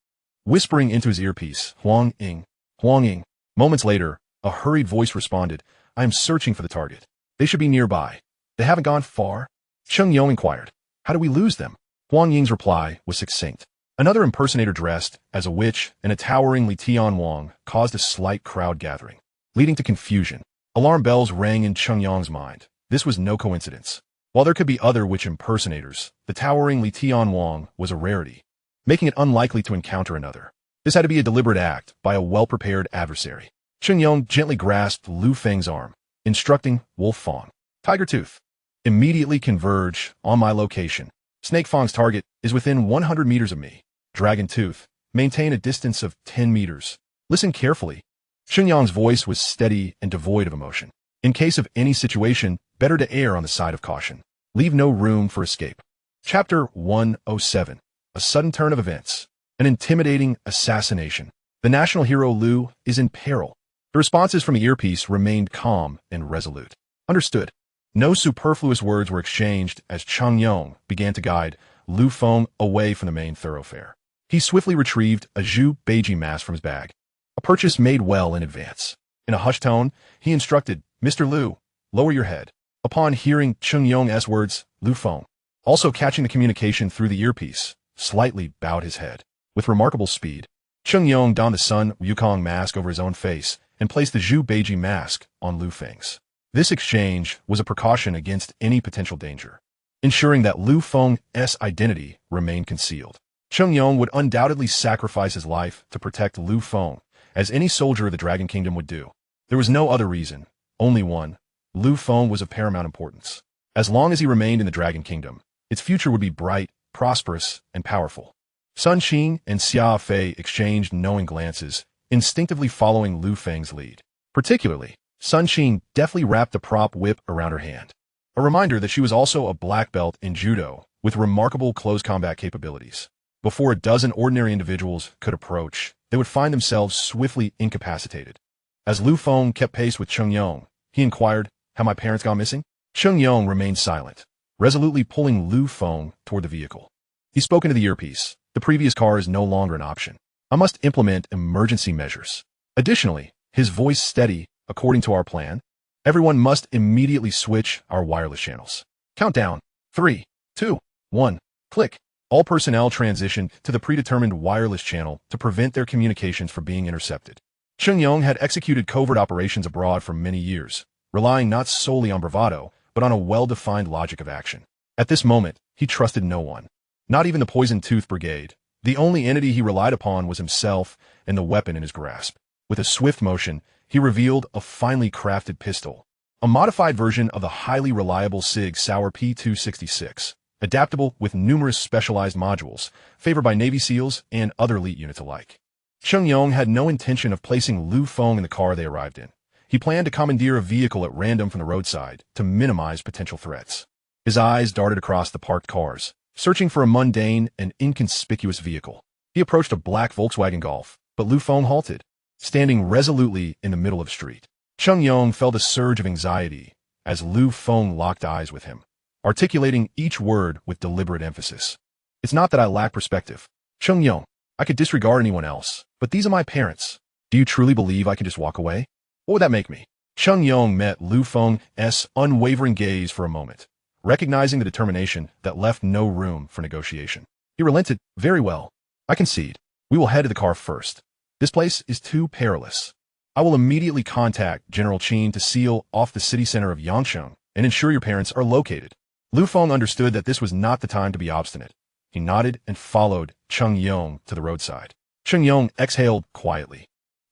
whispering into his earpiece, Huang Ying, Huang Ying. Moments later, a hurried voice responded, I am searching for the target. They should be nearby. They haven't gone far? Cheng Yang inquired. How do we lose them? Huang Ying's reply was succinct. Another impersonator dressed as a witch and a towering Li Tian Wang caused a slight crowd gathering, leading to confusion. Alarm bells rang in Cheng Yang's mind. This was no coincidence. While there could be other witch impersonators, the towering Li Tian Wang was a rarity, making it unlikely to encounter another. This had to be a deliberate act by a well-prepared adversary. Cheng Yang gently grasped Lu Feng's arm, instructing Wolf Fong, Tiger Tooth, immediately converge on my location. Snake Fong's target is within 100 meters of me. Dragon Tooth, maintain a distance of 10 meters. Listen carefully. Cheng Yang's voice was steady and devoid of emotion. In case of any situation, better to err on the side of caution. Leave no room for escape. Chapter 107. A sudden turn of events. An intimidating assassination. The national hero Lu is in peril. The responses from the earpiece remained calm and resolute. Understood. No superfluous words were exchanged as Cheng Yang began to guide Lu Feng away from the main thoroughfare. He swiftly retrieved a Zhu Beiji mask from his bag, a purchase made well in advance. In a hushed tone, he instructed, Mr. Lu, lower your head. Upon hearing Cheng Yang's words, Lu Feng, also catching the communication through the earpiece, slightly bowed his head. With remarkable speed, Cheng Yang donned the Sun Wukong mask over his own face and placed the Zhu Beiji mask on Lu Feng's. This exchange was a precaution against any potential danger, ensuring that Lu Feng's identity remained concealed. Cheng Yang would undoubtedly sacrifice his life to protect Lu Feng, as any soldier of the Dragon Kingdom would do. There was no other reason, only one. Lu Feng was of paramount importance. As long as he remained in the Dragon Kingdom, its future would be bright, prosperous, and powerful. Sun Qing and Xia Fei exchanged knowing glances, instinctively following Lu Feng's lead. Particularly, Sun Qing deftly wrapped the prop whip around her hand, a reminder that she was also a black belt in judo with remarkable close combat capabilities. Before a dozen ordinary individuals could approach, they would find themselves swiftly incapacitated. As Lu Feng kept pace with Cheng Yang, he inquired, have my parents gone missing? Cheng Yang remained silent, resolutely pulling Lu Feng toward the vehicle. He spoke into the earpiece. The previous car is no longer an option. I must implement emergency measures. Additionally, his voice steady, according to our plan, everyone must immediately switch our wireless channels. Countdown. 3, 2, 1. Click. All personnel transitioned to the predetermined wireless channel to prevent their communications from being intercepted. Cheng Yang had executed covert operations abroad for many years, relying not solely on bravado, but on a well-defined logic of action. At this moment, he trusted no one. Not even the Poison Tooth Brigade. The only entity he relied upon was himself and the weapon in his grasp. With a swift motion, he revealed a finely crafted pistol, a modified version of the highly reliable Sig Sauer P266, adaptable with numerous specialized modules, favored by Navy SEALs and other elite units alike. Cheng Yang had no intention of placing Lu Feng in the car they arrived in. He planned to commandeer a vehicle at random from the roadside to minimize potential threats. His eyes darted across the parked cars, searching for a mundane and inconspicuous vehicle. He approached a black Volkswagen Golf, but Lu Feng halted, standing resolutely in the middle of the street. Cheng Yang felt a surge of anxiety as Lu Feng locked eyes with him, articulating each word with deliberate emphasis. It's not that I lack perspective. Cheng Yang, I could disregard anyone else, but these are my parents. Do you truly believe I can just walk away? What would that make me? Cheng Yang met Lu Feng's unwavering gaze for a moment, recognizing the determination that left no room for negotiation. He relented. Very well. I concede. We will head to the car first. This place is too perilous. I will immediately contact General Qin to seal off the city center of Yangsheng and ensure your parents are located. Lu Feng understood that this was not the time to be obstinate. He nodded and followed Cheng Yang to the roadside. Cheng Yang exhaled quietly,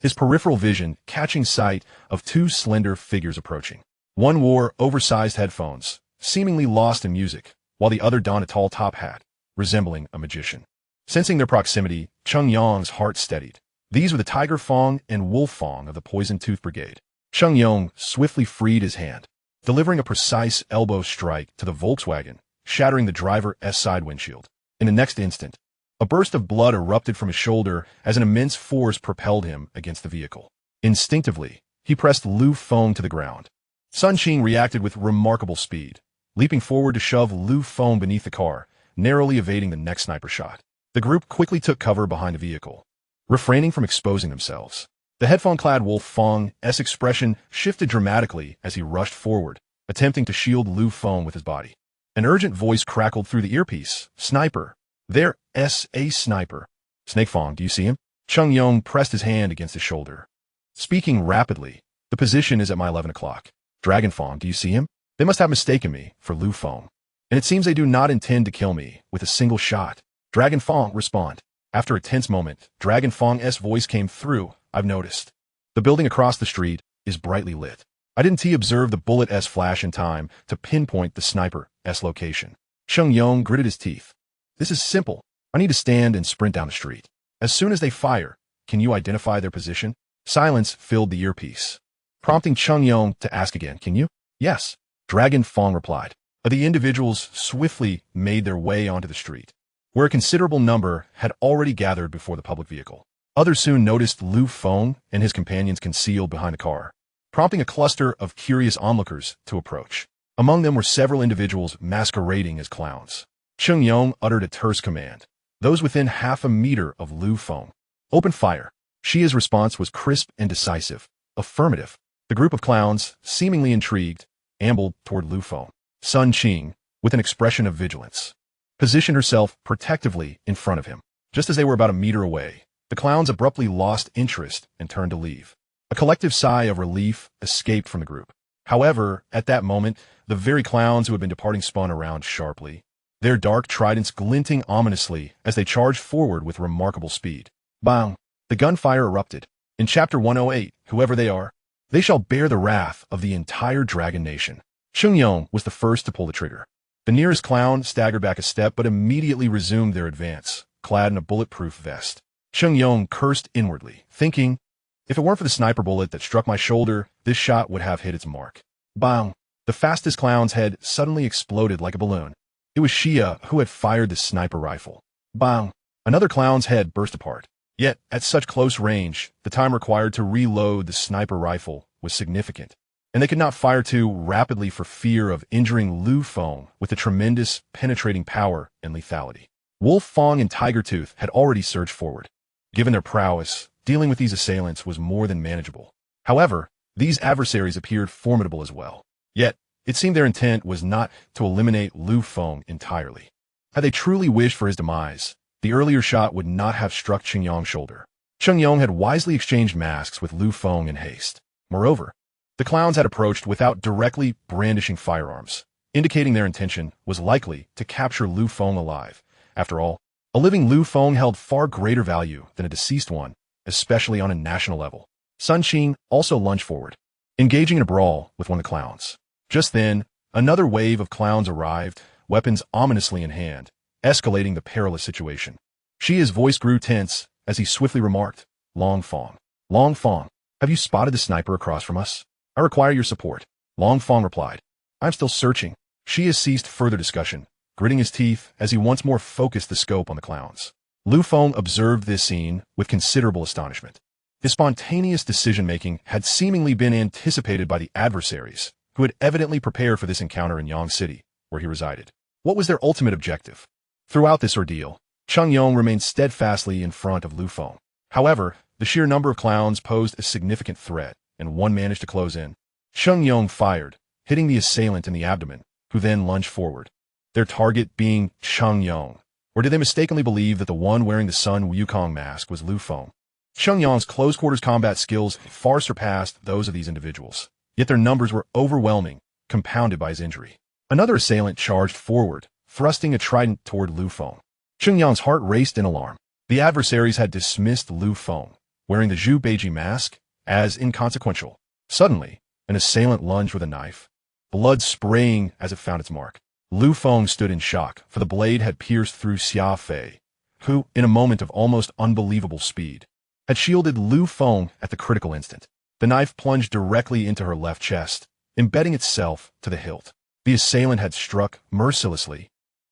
his peripheral vision catching sight of two slender figures approaching. One wore oversized headphones, seemingly lost in music, while the other donned a tall top hat, resembling a magician. Sensing their proximity, Cheng Yong's heart steadied. These were the Tiger Fong and Wolf Fong of the Poison Tooth Brigade. Cheng Yong swiftly freed his hand, delivering a precise elbow strike to the Volkswagen, shattering the driver's side windshield. In the next instant, a burst of blood erupted from his shoulder as an immense force propelled him against the vehicle. Instinctively, he pressed Lu Feng to the ground. Sun Qing reacted with remarkable speed, leaping forward to shove Lu Feng beneath the car, narrowly evading the next sniper shot. The group quickly took cover behind the vehicle, refraining from exposing themselves. The headphone-clad Wolf Feng's expression shifted dramatically as he rushed forward, attempting to shield Lu Feng with his body. An urgent voice crackled through the earpiece. "Sniper! There's a sniper! Snake Fong, do you see him?" Cheng Yong pressed his hand against his shoulder, speaking rapidly. "The position is at my 11 o'clock. Dragon Fong, do you see him? They must have mistaken me for Lu Feng. And it seems they do not intend to kill me with a single shot." Dragon Fong, respond. After a tense moment, Dragon Fong's voice came through. "I've noticed. The building across the street is brightly lit. I didn't observe the bullet's flash in time to pinpoint the sniper's location." Cheng Yong gritted his teeth. "This is simple. I need to stand and sprint down the street. As soon as they fire, can you identify their position?" Silence filled the earpiece, prompting Cheng Yong to ask again, "Can you?" "Yes," Dragon Fong replied. The individuals swiftly made their way onto the street, where a considerable number had already gathered before the public vehicle. Others soon noticed Lu Feng and his companions concealed behind a car, prompting a cluster of curious onlookers to approach. Among them were several individuals masquerading as clowns. Cheng Yong uttered a terse command. Those within half a meter of Lu Feng, "Open fire." Xia's response was crisp and decisive. "Affirmative." The group of clowns, seemingly intrigued, ambled toward Lu Feng. Sun Qing, with an expression of vigilance, positioned herself protectively in front of him. Just as they were about a meter away, the clowns abruptly lost interest and turned to leave. A collective sigh of relief escaped from the group. However, at that moment, the very clowns who had been departing spun around sharply, their dark tridents glinting ominously as they charged forward with remarkable speed. Bang! The gunfire erupted. In Chapter 108, whoever they are, they shall bear the wrath of the entire Dragon Nation. Cheng Yong was the first to pull the trigger. The nearest clown staggered back a step but immediately resumed their advance, clad in a bulletproof vest. Cheng Yong cursed inwardly, thinking, "If it weren't for the sniper bullet that struck my shoulder, this shot would have hit its mark." Bang! The fastest clown's head suddenly exploded like a balloon. It was Xia who had fired the sniper rifle. Bang! Another clown's head burst apart. Yet, at such close range, the time required to reload the sniper rifle was significant, and they could not fire too rapidly for fear of injuring Lu Feng with the tremendous penetrating power and lethality. Wolf Fong and Tiger Tooth had already surged forward. Given their prowess, dealing with these assailants was more than manageable. However, these adversaries appeared formidable as well. Yet, it seemed their intent was not to eliminate Lu Feng entirely. Had they truly wished for his demise, the earlier shot would not have struck Cheng Yong's shoulder. Cheng Yong had wisely exchanged masks with Lu Feng in haste. Moreover, the clowns had approached without directly brandishing firearms, indicating their intention was likely to capture Lu Feng alive. After all, a living Lu Feng held far greater value than a deceased one, especially on a national level. Sun Qing also lunged forward, engaging in a brawl with one of the clowns. Just then, another wave of clowns arrived, weapons ominously in hand, escalating the perilous situation. Xia's voice grew tense as he swiftly remarked, Long Fong, have you spotted the sniper across from us? I require your support." Long Fong replied, "I'm still searching." Xia ceased further discussion, gritting his teeth as he once more focused the scope on the clowns. Lu Feng observed this scene with considerable astonishment. His spontaneous decision-making had seemingly been anticipated by the adversaries, who had evidently prepared for this encounter in Yang City, where he resided. What was their ultimate objective? Throughout this ordeal, Cheng Yong remained steadfastly in front of Lu Feng. However, the sheer number of clowns posed a significant threat, and one managed to close in. Cheng Yong fired, hitting the assailant in the abdomen, who then lunged forward, their target being Cheng Yong. Or did they mistakenly believe that the one wearing the Sun Wukong mask was Lu Feng? Cheng Yong's close-quarters combat skills far surpassed those of these individuals, yet their numbers were overwhelming, compounded by his injury. Another assailant charged forward, thrusting a trident toward Lu Feng. Cheng Yong's heart raced in alarm. The adversaries had dismissed Lu Feng, wearing the Zhu Beiji mask, as inconsequential. Suddenly, an assailant lunged with a knife, blood spraying as it found its mark. Lu Feng stood in shock, for the blade had pierced through Xia Fei, who, in a moment of almost unbelievable speed, had shielded Lu Feng at the critical instant. The knife plunged directly into her left chest, embedding itself to the hilt. The assailant had struck mercilessly,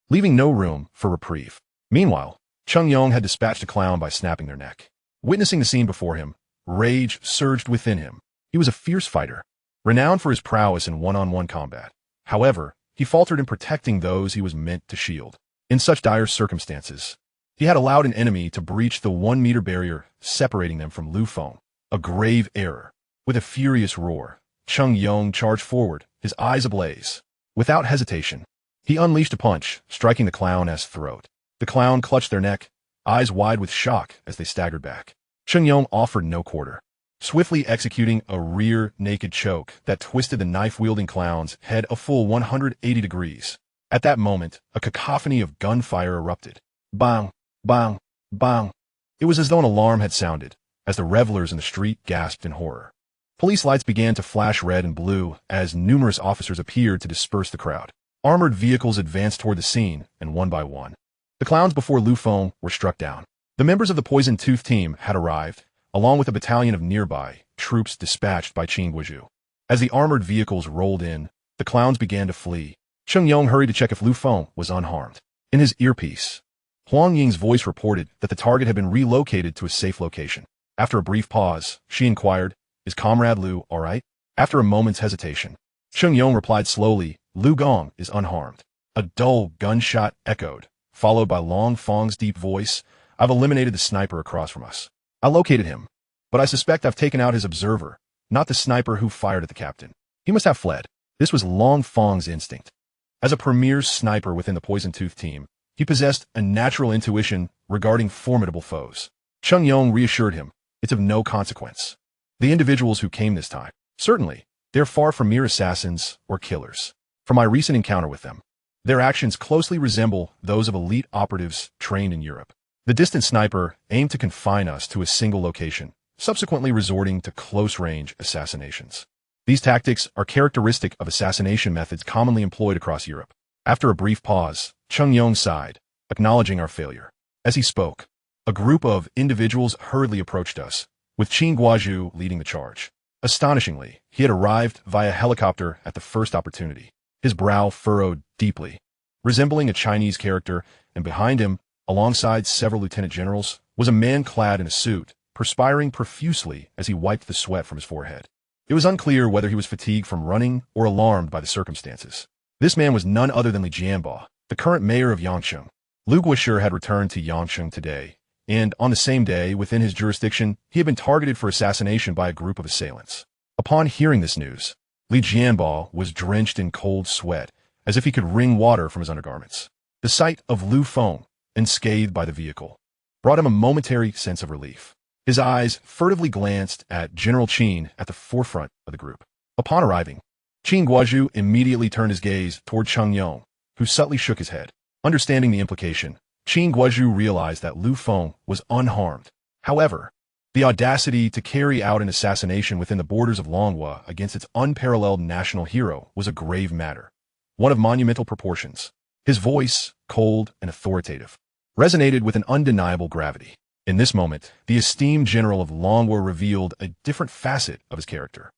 leaving no room for reprieve. Meanwhile, Cheng Yong had dispatched a clown by snapping their neck. Witnessing the scene before him, rage surged within him. He was a fierce fighter, renowned for his prowess in one-on-one combat. However, he faltered in protecting those he was meant to shield. In such dire circumstances, he had allowed an enemy to breach the 1-meter barrier separating them from Lu Feng. A grave error. With a furious roar, Cheng Yong charged forward, his eyes ablaze. Without hesitation, he unleashed a punch, striking the clown's throat. The clown clutched their neck, eyes wide with shock as they staggered back. Cheng Yong offered no quarter, swiftly executing a rear naked choke that twisted the knife-wielding clown's head a full 180 degrees. At that moment, a cacophony of gunfire erupted. Bang, bang, bang. It was as though an alarm had sounded, as the revelers in the street gasped in horror. Police lights began to flash red and blue as numerous officers appeared to disperse the crowd. Armored vehicles advanced toward the scene, and one by one, the clowns before Lu Feng were struck down. The members of the Poison Tooth team had arrived, along with a battalion of nearby troops dispatched by Qin Guozhu. As the armored vehicles rolled in, the clowns began to flee. Cheng Yong hurried to check if Lu Feng was unharmed. In his earpiece, Huang Ying's voice reported that the target had been relocated to a safe location. After a brief pause, she inquired, "Is Comrade Lu all right?" After a moment's hesitation, Cheng Yong replied slowly, "Lu Gong is unharmed." A dull gunshot echoed, followed by Long Fong's deep voice, "I've eliminated the sniper across from us. I located him, but I suspect I've taken out his observer, not the sniper who fired at the captain. He must have fled." This was Long Fong's instinct. As a premier sniper within the Poison Tooth team, he possessed a natural intuition regarding formidable foes. Cheng Yong reassured him, "It's of no consequence. The individuals who came this time, certainly, they're far from mere assassins or killers. From my recent encounter with them, their actions closely resemble those of elite operatives trained in Europe." The distant sniper aimed to confine us to a single location, subsequently resorting to close-range assassinations. These tactics are characteristic of assassination methods commonly employed across Europe. After a brief pause, Cheng Yong sighed, acknowledging our failure. As he spoke, a group of individuals hurriedly approached us, with Qin Guozhu leading the charge. Astonishingly, he had arrived via helicopter at the first opportunity. His brow furrowed deeply, resembling a Chinese character, and behind him, alongside several lieutenant generals, was a man clad in a suit, perspiring profusely as he wiped the sweat from his forehead. It was unclear whether he was fatigued from running or alarmed by the circumstances. This man was none other than Li Jianbo, the current mayor of Yangcheng. Lu Guoshi had returned to Yangcheng today, and on the same day, within his jurisdiction, he had been targeted for assassination by a group of assailants. Upon hearing this news, Li Jianbo was drenched in cold sweat, as if he could wring water from his undergarments. The sight of Lu Feng, unscathed by the vehicle, brought him a momentary sense of relief. His eyes furtively glanced at General Qin at the forefront of the group. Upon arriving, Qin Guozhu immediately turned his gaze toward Cheng Yong, who subtly shook his head. Understanding the implication, Qin Guozhu realized that Lu Feng was unharmed. However, the audacity to carry out an assassination within the borders of Longhua against its unparalleled national hero was a grave matter, one of monumental proportions. His voice, cold and authoritative, resonated with an undeniable gravity. In this moment, the esteemed general of Longhua revealed a different facet of his character.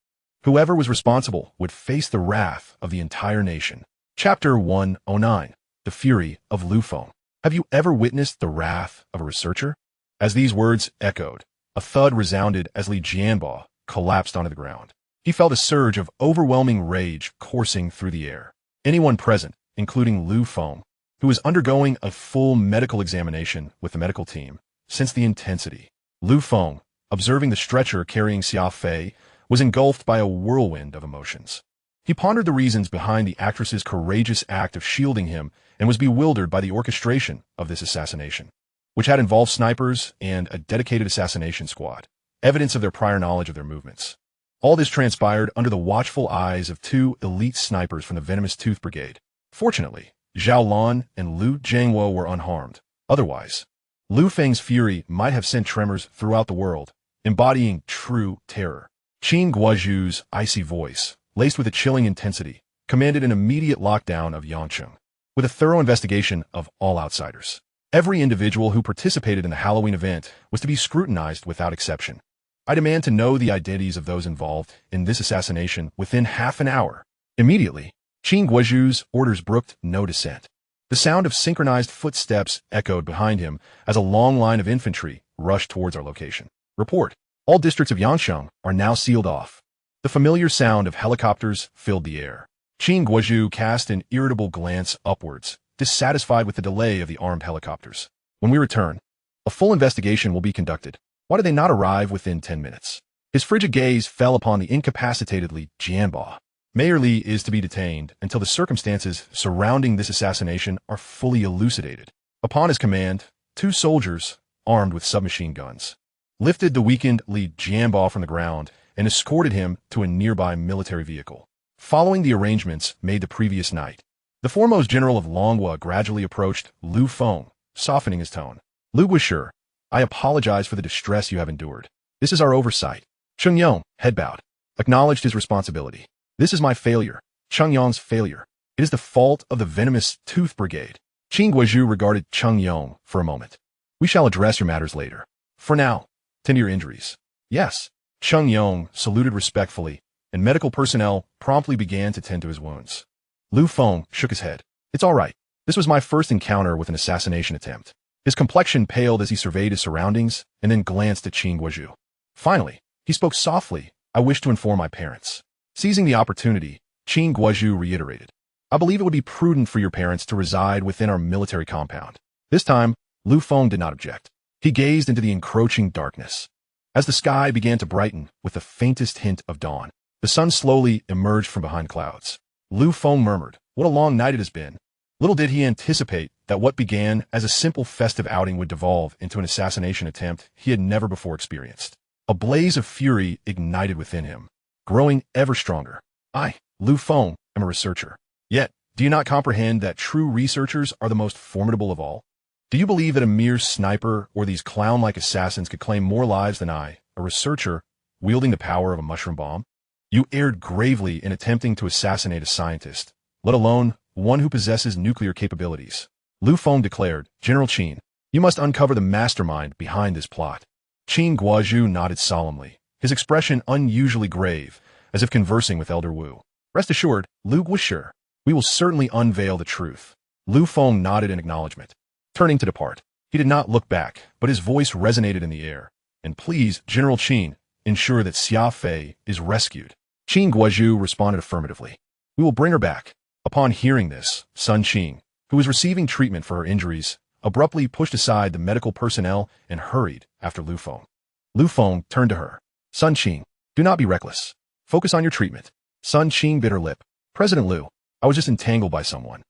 Whoever was responsible would face the wrath of the entire nation. Chapter 109. The Fury of Lu Feng. Have you ever witnessed the wrath of a researcher? As these words echoed, a thud resounded as Li Jianbo collapsed onto the ground. He felt a surge of overwhelming rage coursing through the air. Anyone present, including Lu Feng, who was undergoing a full medical examination with the medical team, sensed the intensity. Lu Feng, observing the stretcher carrying Xia Fei, was engulfed by a whirlwind of emotions. He pondered the reasons behind the actress's courageous act of shielding him and was bewildered by the orchestration of this assassination, which had involved snipers and a dedicated assassination squad, evidence of their prior knowledge of their movements. All this transpired under the watchful eyes of two elite snipers from the Venomous Tooth Brigade. Fortunately, Zhao Lan and Lu Jiangwo were unharmed. Otherwise, Lu Feng's fury might have sent tremors throughout the world, embodying true terror. Qin Guozhu's icy voice, laced with a chilling intensity, commanded an immediate lockdown of Yangcheng, with a thorough investigation of all outsiders. Every individual who participated in the Halloween event was to be scrutinized without exception. I demand to know the identities of those involved in this assassination within half an hour. Immediately, Qin Guozhu's orders brooked no dissent. The sound of synchronized footsteps echoed behind him as a long line of infantry rushed towards our location. Report. All districts of Yangcheng are now sealed off. The familiar sound of helicopters filled the air. Qin Guozhu cast an irritable glance upwards, dissatisfied with the delay of the armed helicopters. When we return, a full investigation will be conducted. Why did they not arrive within 10 minutes? His frigid gaze fell upon the incapacitated Li Jianba. Mayor Li is to be detained until the circumstances surrounding this assassination are fully elucidated. Upon his command, 2 soldiers, armed with submachine guns, lifted the weakened Li Jianba from the ground and escorted him to a nearby military vehicle. Following the arrangements made the previous night, the foremost general of Longhua gradually approached Lu Feng, softening his tone. Lu Guisher, I apologize for the distress you have endured. This is our oversight. Cheng Yong, head bowed, acknowledged his responsibility. This is my failure, Cheng Yong's failure. It is the fault of the venomous Tooth Brigade. Qin Guozhu regarded Cheng Yong for a moment. We shall address your matters later. For now, tend to your injuries. Yes. Cheng Yong saluted respectfully, and medical personnel promptly began to tend to his wounds. Lu Feng shook his head. It's all right. This was my first encounter with an assassination attempt. His complexion paled as he surveyed his surroundings and then glanced at Qin Guozhu. Finally, he spoke softly. I wish to inform my parents. Seizing the opportunity, Qin Guozhu reiterated. I believe it would be prudent for your parents to reside within our military compound. This time, Lu Feng did not object. He gazed into the encroaching darkness. As the sky began to brighten with the faintest hint of dawn, the sun slowly emerged from behind clouds. Lu Feng murmured, what a long night it has been. Little did he anticipate that what began as a simple festive outing would devolve into an assassination attempt he had never before experienced. A blaze of fury ignited within him, growing ever stronger. I, Lu Feng, am a researcher. Yet, do you not comprehend that true researchers are the most formidable of all? Do you believe that a mere sniper or these clown-like assassins could claim more lives than I, a researcher, wielding the power of a mushroom bomb? You erred gravely in attempting to assassinate a scientist, let alone one who possesses nuclear capabilities. Lu Feng declared, General Qin, you must uncover the mastermind behind this plot. Qin Guozhu nodded solemnly, his expression unusually grave, as if conversing with Elder Wu. Rest assured, Lu Guisher, we will certainly unveil the truth. Lu Feng nodded in acknowledgement. Turning to depart, he did not look back, but his voice resonated in the air. And please, General Qin, ensure that Xia Fei is rescued. Qin Guozhu responded affirmatively. We will bring her back. Upon hearing this, Sun Qing, who was receiving treatment for her injuries, abruptly pushed aside the medical personnel and hurried after Lu Feng. Lu Feng turned to her. Sun Qing, do not be reckless. Focus on your treatment. Sun Qing bit her lip. President Lu, I was just entangled by someone.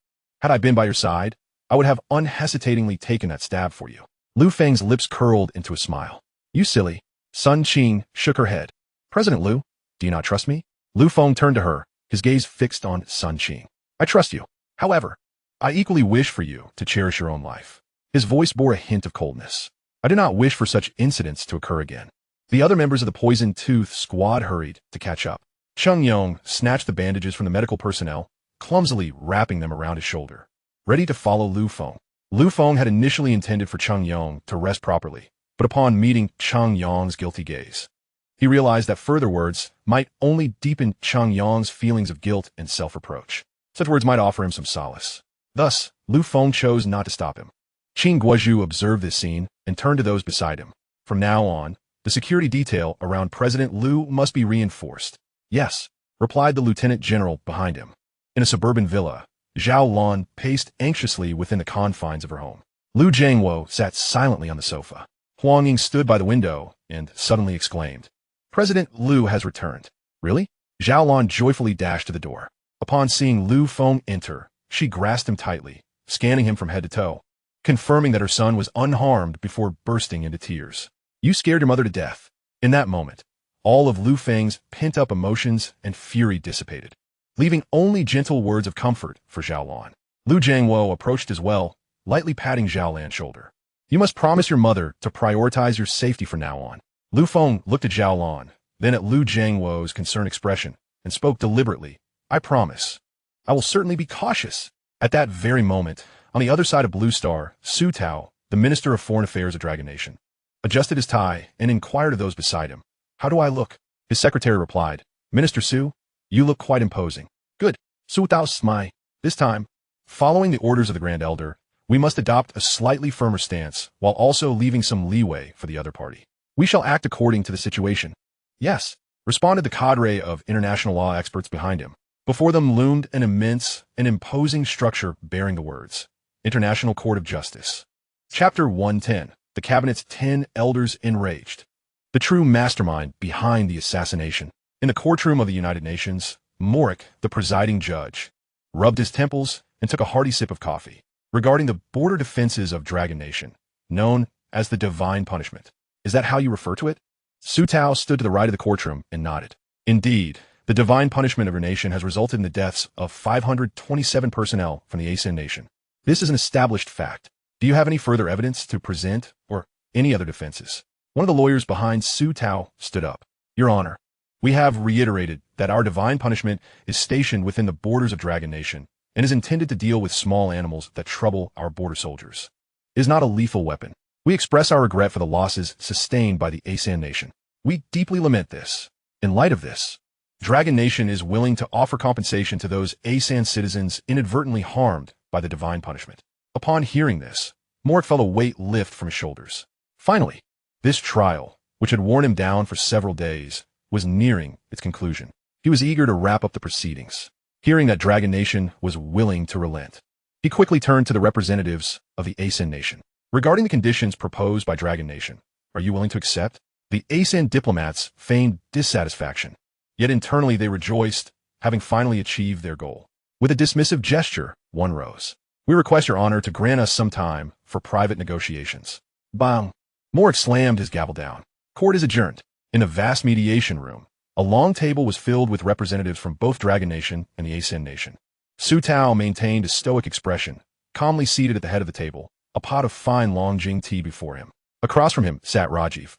Had I been by your side, I would have unhesitatingly taken that stab for you. Lu Feng's lips curled into a smile. You silly. Sun Qing shook her head. President Lu, do you not trust me? Lu Feng turned to her, his gaze fixed on Sun Qing. I trust you. However, I equally wish for you to cherish your own life. His voice bore a hint of coldness. I do not wish for such incidents to occur again. The other members of the Poison Tooth squad hurried to catch up. Cheng Yong snatched the bandages from the medical personnel, clumsily wrapping them around his shoulder, ready to follow Lu Feng. Lu Feng had initially intended for Cheng Yong to rest properly, but upon meeting Cheng Yong's guilty gaze, he realized that further words might only deepen Cheng Yong's feelings of guilt and self-reproach. Such words might offer him some solace. Thus, Lu Feng chose not to stop him. Qin Guozhu observed this scene and turned to those beside him. From now on, the security detail around President Lu must be reinforced. Yes, replied the lieutenant general behind him. In a suburban villa, Zhao Lan paced anxiously within the confines of her home. Lu Jiangwo sat silently on the sofa. Huang Ying stood by the window and suddenly exclaimed, President Lu has returned. Really? Zhao Lan joyfully dashed to the door. Upon seeing Lu Feng enter, she grasped him tightly, scanning him from head to toe, confirming that her son was unharmed before bursting into tears. You scared your mother to death. In that moment, all of Lu Feng's pent-up emotions and fury dissipated, leaving only gentle words of comfort for Zhao Lan. Lu Jiangwo approached as well, lightly patting Zhao Lan's shoulder. You must promise your mother to prioritize your safety from now on. Lu Feng looked at Zhao Lan, then at Lu Jiangwo's concerned expression, and spoke deliberately. I promise. I will certainly be cautious. At that very moment, on the other side of Blue Star, Su Tao, the Minister of Foreign Affairs of Dragon Nation, adjusted his tie and inquired of those beside him. How do I look? His secretary replied, Minister Su, you look quite imposing. Good. Su Tao smiled. This time, following the orders of the Grand Elder, we must adopt a slightly firmer stance while also leaving some leeway for the other party. We shall act according to the situation. Yes, responded the cadre of international law experts behind him. Before them loomed an immense and imposing structure bearing the words, International Court of Justice. Chapter 110. The Cabinet's 10 Elders Enraged. The true mastermind behind the assassination. In the courtroom of the United Nations, Morik, the presiding judge, rubbed his temples and took a hearty sip of coffee. Regarding the border defenses of Dragon Nation, known as the Divine Punishment. Is that how you refer to it? Su Tao stood to the right of the courtroom and nodded. Indeed, the divine punishment of your nation has resulted in the deaths of 527 personnel from the Asen Nation. This is an established fact. Do you have any further evidence to present or any other defenses? One of the lawyers behind Su Tao stood up. Your Honor, we have reiterated that our divine punishment is stationed within the borders of Dragon Nation and is intended to deal with small animals that trouble our border soldiers. It is not a lethal weapon. We express our regret for the losses sustained by the Asen Nation. We deeply lament this. In light of this, Dragon Nation is willing to offer compensation to those Asen citizens inadvertently harmed by the divine punishment. Upon hearing this, Morik felt a weight lift from his shoulders. Finally, this trial, which had worn him down for several days, was nearing its conclusion. He was eager to wrap up the proceedings. Hearing that Dragon Nation was willing to relent, he quickly turned to the representatives of the Asen Nation. Regarding the conditions proposed by Dragon Nation, are you willing to accept? The Asen diplomats feigned dissatisfaction, yet internally they rejoiced, having finally achieved their goal. With a dismissive gesture, one rose. We request your honor to grant us some time for private negotiations. Bang! Morik slammed his gavel down. Court is adjourned. In a vast mediation room, a long table was filled with representatives from both Dragon Nation and the Asen Nation. Su Tao maintained a stoic expression, calmly seated at the head of the table, a pot of fine Longjing tea before him. Across from him sat Rajiv,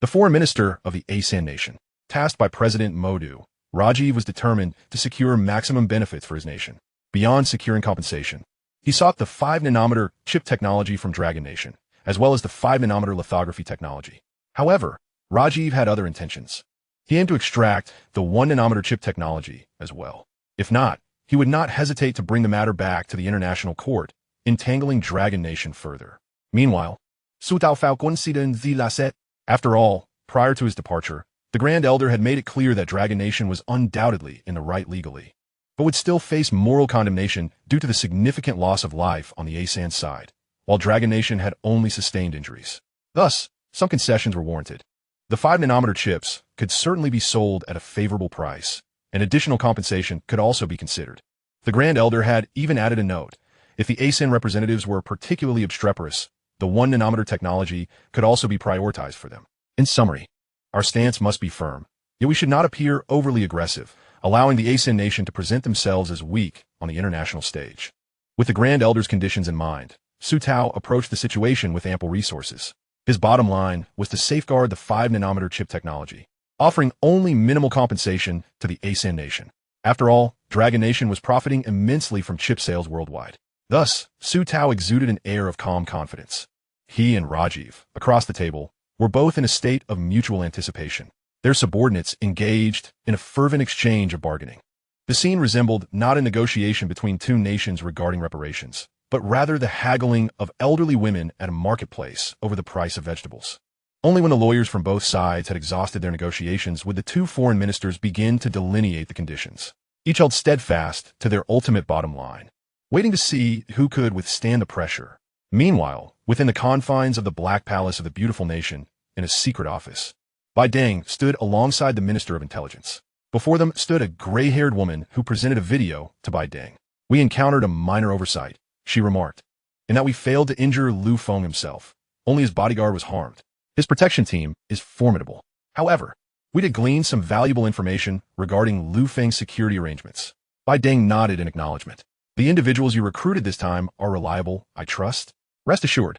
the foreign minister of the Asen Nation. Tasked by President Modu, Rajiv was determined to secure maximum benefits for his nation. Beyond securing compensation, he sought the 5-nanometer chip technology from Dragon Nation, as well as the 5-nanometer lithography technology. However, Rajiv had other intentions. He aimed to extract the 1-nanometer chip technology as well. If not, he would not hesitate to bring the matter back to the International Court, entangling Dragon Nation further. Meanwhile, Su Tao Fao considered the Lasset. After all, prior to his departure, the Grand Elder had made it clear that Dragon Nation was undoubtedly in the right legally, but would still face moral condemnation due to the significant loss of life on the Asan side, while Dragon Nation had only sustained injuries. Thus, some concessions were warranted. The 5-nanometer chips could certainly be sold at a favorable price, and additional compensation could also be considered. The Grand Elder had even added a note. If the ASEAN representatives were particularly obstreperous, the 1-nanometer technology could also be prioritized for them. In summary, our stance must be firm, yet we should not appear overly aggressive, allowing the ASEAN nation to present themselves as weak on the international stage. With the Grand Elder's conditions in mind, Su Tao approached the situation with ample resources. His bottom line was to safeguard the 5-nanometer chip technology, offering only minimal compensation to the ASEAN nation. After all, Dragon Nation was profiting immensely from chip sales worldwide. Thus, Su Tao exuded an air of calm confidence. He and Rajiv, across the table, were both in a state of mutual anticipation. Their subordinates engaged in a fervent exchange of bargaining. The scene resembled not a negotiation between two nations regarding reparations, but rather the haggling of elderly women at a marketplace over the price of vegetables. Only when the lawyers from both sides had exhausted their negotiations would the two foreign ministers begin to delineate the conditions. Each held steadfast to their ultimate bottom line, waiting to see who could withstand the pressure. Meanwhile, within the confines of the Black Palace of the beautiful nation, in a secret office, Bai Deng stood alongside the Minister of Intelligence. Before them stood a gray-haired woman who presented a video to Bai Deng. We encountered a minor oversight, she remarked, in that we failed to injure Lu Feng himself. Only his bodyguard was harmed. His protection team is formidable. However, we did glean some valuable information regarding Lu Feng's security arrangements. Bai Deng nodded in acknowledgement. The individuals you recruited this time are reliable, I trust. Rest assured,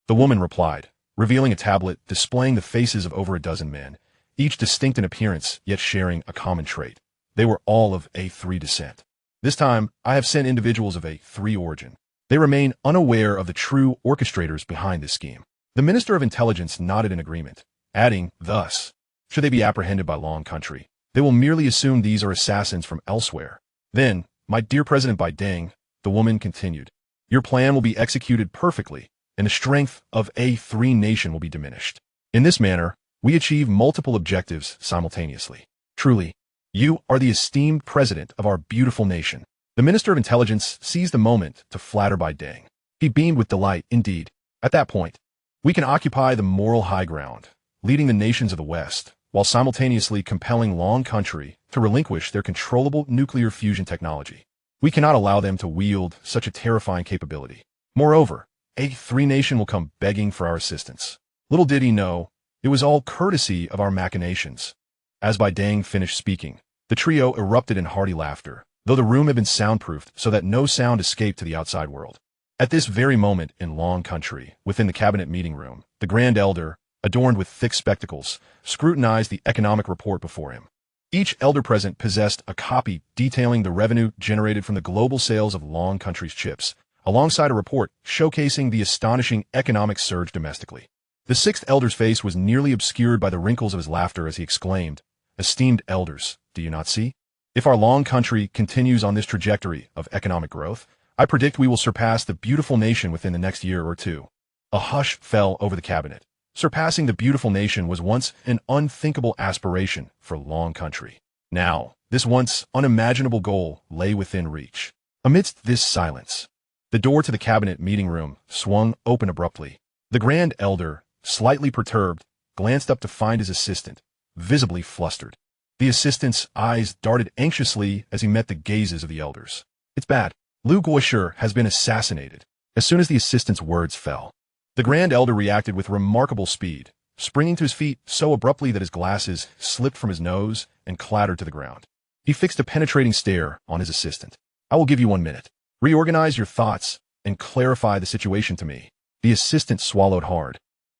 the woman replied, revealing a tablet displaying the faces of over a dozen men, each distinct in appearance yet sharing a common trait. They were all of A3 descent. This time, I have sent individuals of A3 origin. They remain unaware of the true orchestrators behind this scheme. The Minister of Intelligence nodded in agreement, adding, thus, should they be apprehended by Long Country, they will merely assume these are assassins from elsewhere. Then, my dear President Biden, the woman continued, your plan will be executed perfectly, and the strength of A3 nation will be diminished. In this manner, we achieve multiple objectives simultaneously. Truly, you are the esteemed president of our beautiful nation. The Minister of Intelligence seized the moment to flatter Biden. He beamed with delight, indeed. At that point, we can occupy the moral high ground, leading the nations of the West, while simultaneously compelling Long Country to relinquish their controllable nuclear fusion technology. We cannot allow them to wield such a terrifying capability. Moreover, A3 nation will come begging for our assistance. Little did he know, it was all courtesy of our machinations. As Biden finished speaking, the trio erupted in hearty laughter, though the room had been soundproofed so that no sound escaped to the outside world. At this very moment in Long Country, within the cabinet meeting room, the Grand Elder, adorned with thick spectacles, scrutinized the economic report before him. Each elder present possessed a copy detailing the revenue generated from the global sales of Long Country's chips, alongside a report showcasing the astonishing economic surge domestically. The sixth elder's face was nearly obscured by the wrinkles of his laughter as he exclaimed, esteemed elders, do you not see? If our Long Country continues on this trajectory of economic growth, I predict we will surpass the beautiful nation within the next year or two. A hush fell over the cabinet. Surpassing the beautiful nation was once an unthinkable aspiration for Long Country. Now, this once unimaginable goal lay within reach. Amidst this silence, the door to the cabinet meeting room swung open abruptly. The Grand Elder, slightly perturbed, glanced up to find his assistant, visibly flustered. The assistant's eyes darted anxiously as he met the gazes of the elders. It's bad. Lu Guoshi has been assassinated. As soon as the assistant's words fell, the Grand Elder reacted with remarkable speed, springing to his feet so abruptly that his glasses slipped from his nose and clattered to the ground. He fixed a penetrating stare on his assistant. I will give you 1 minute. Reorganize your thoughts and clarify the situation to me. The assistant swallowed hard,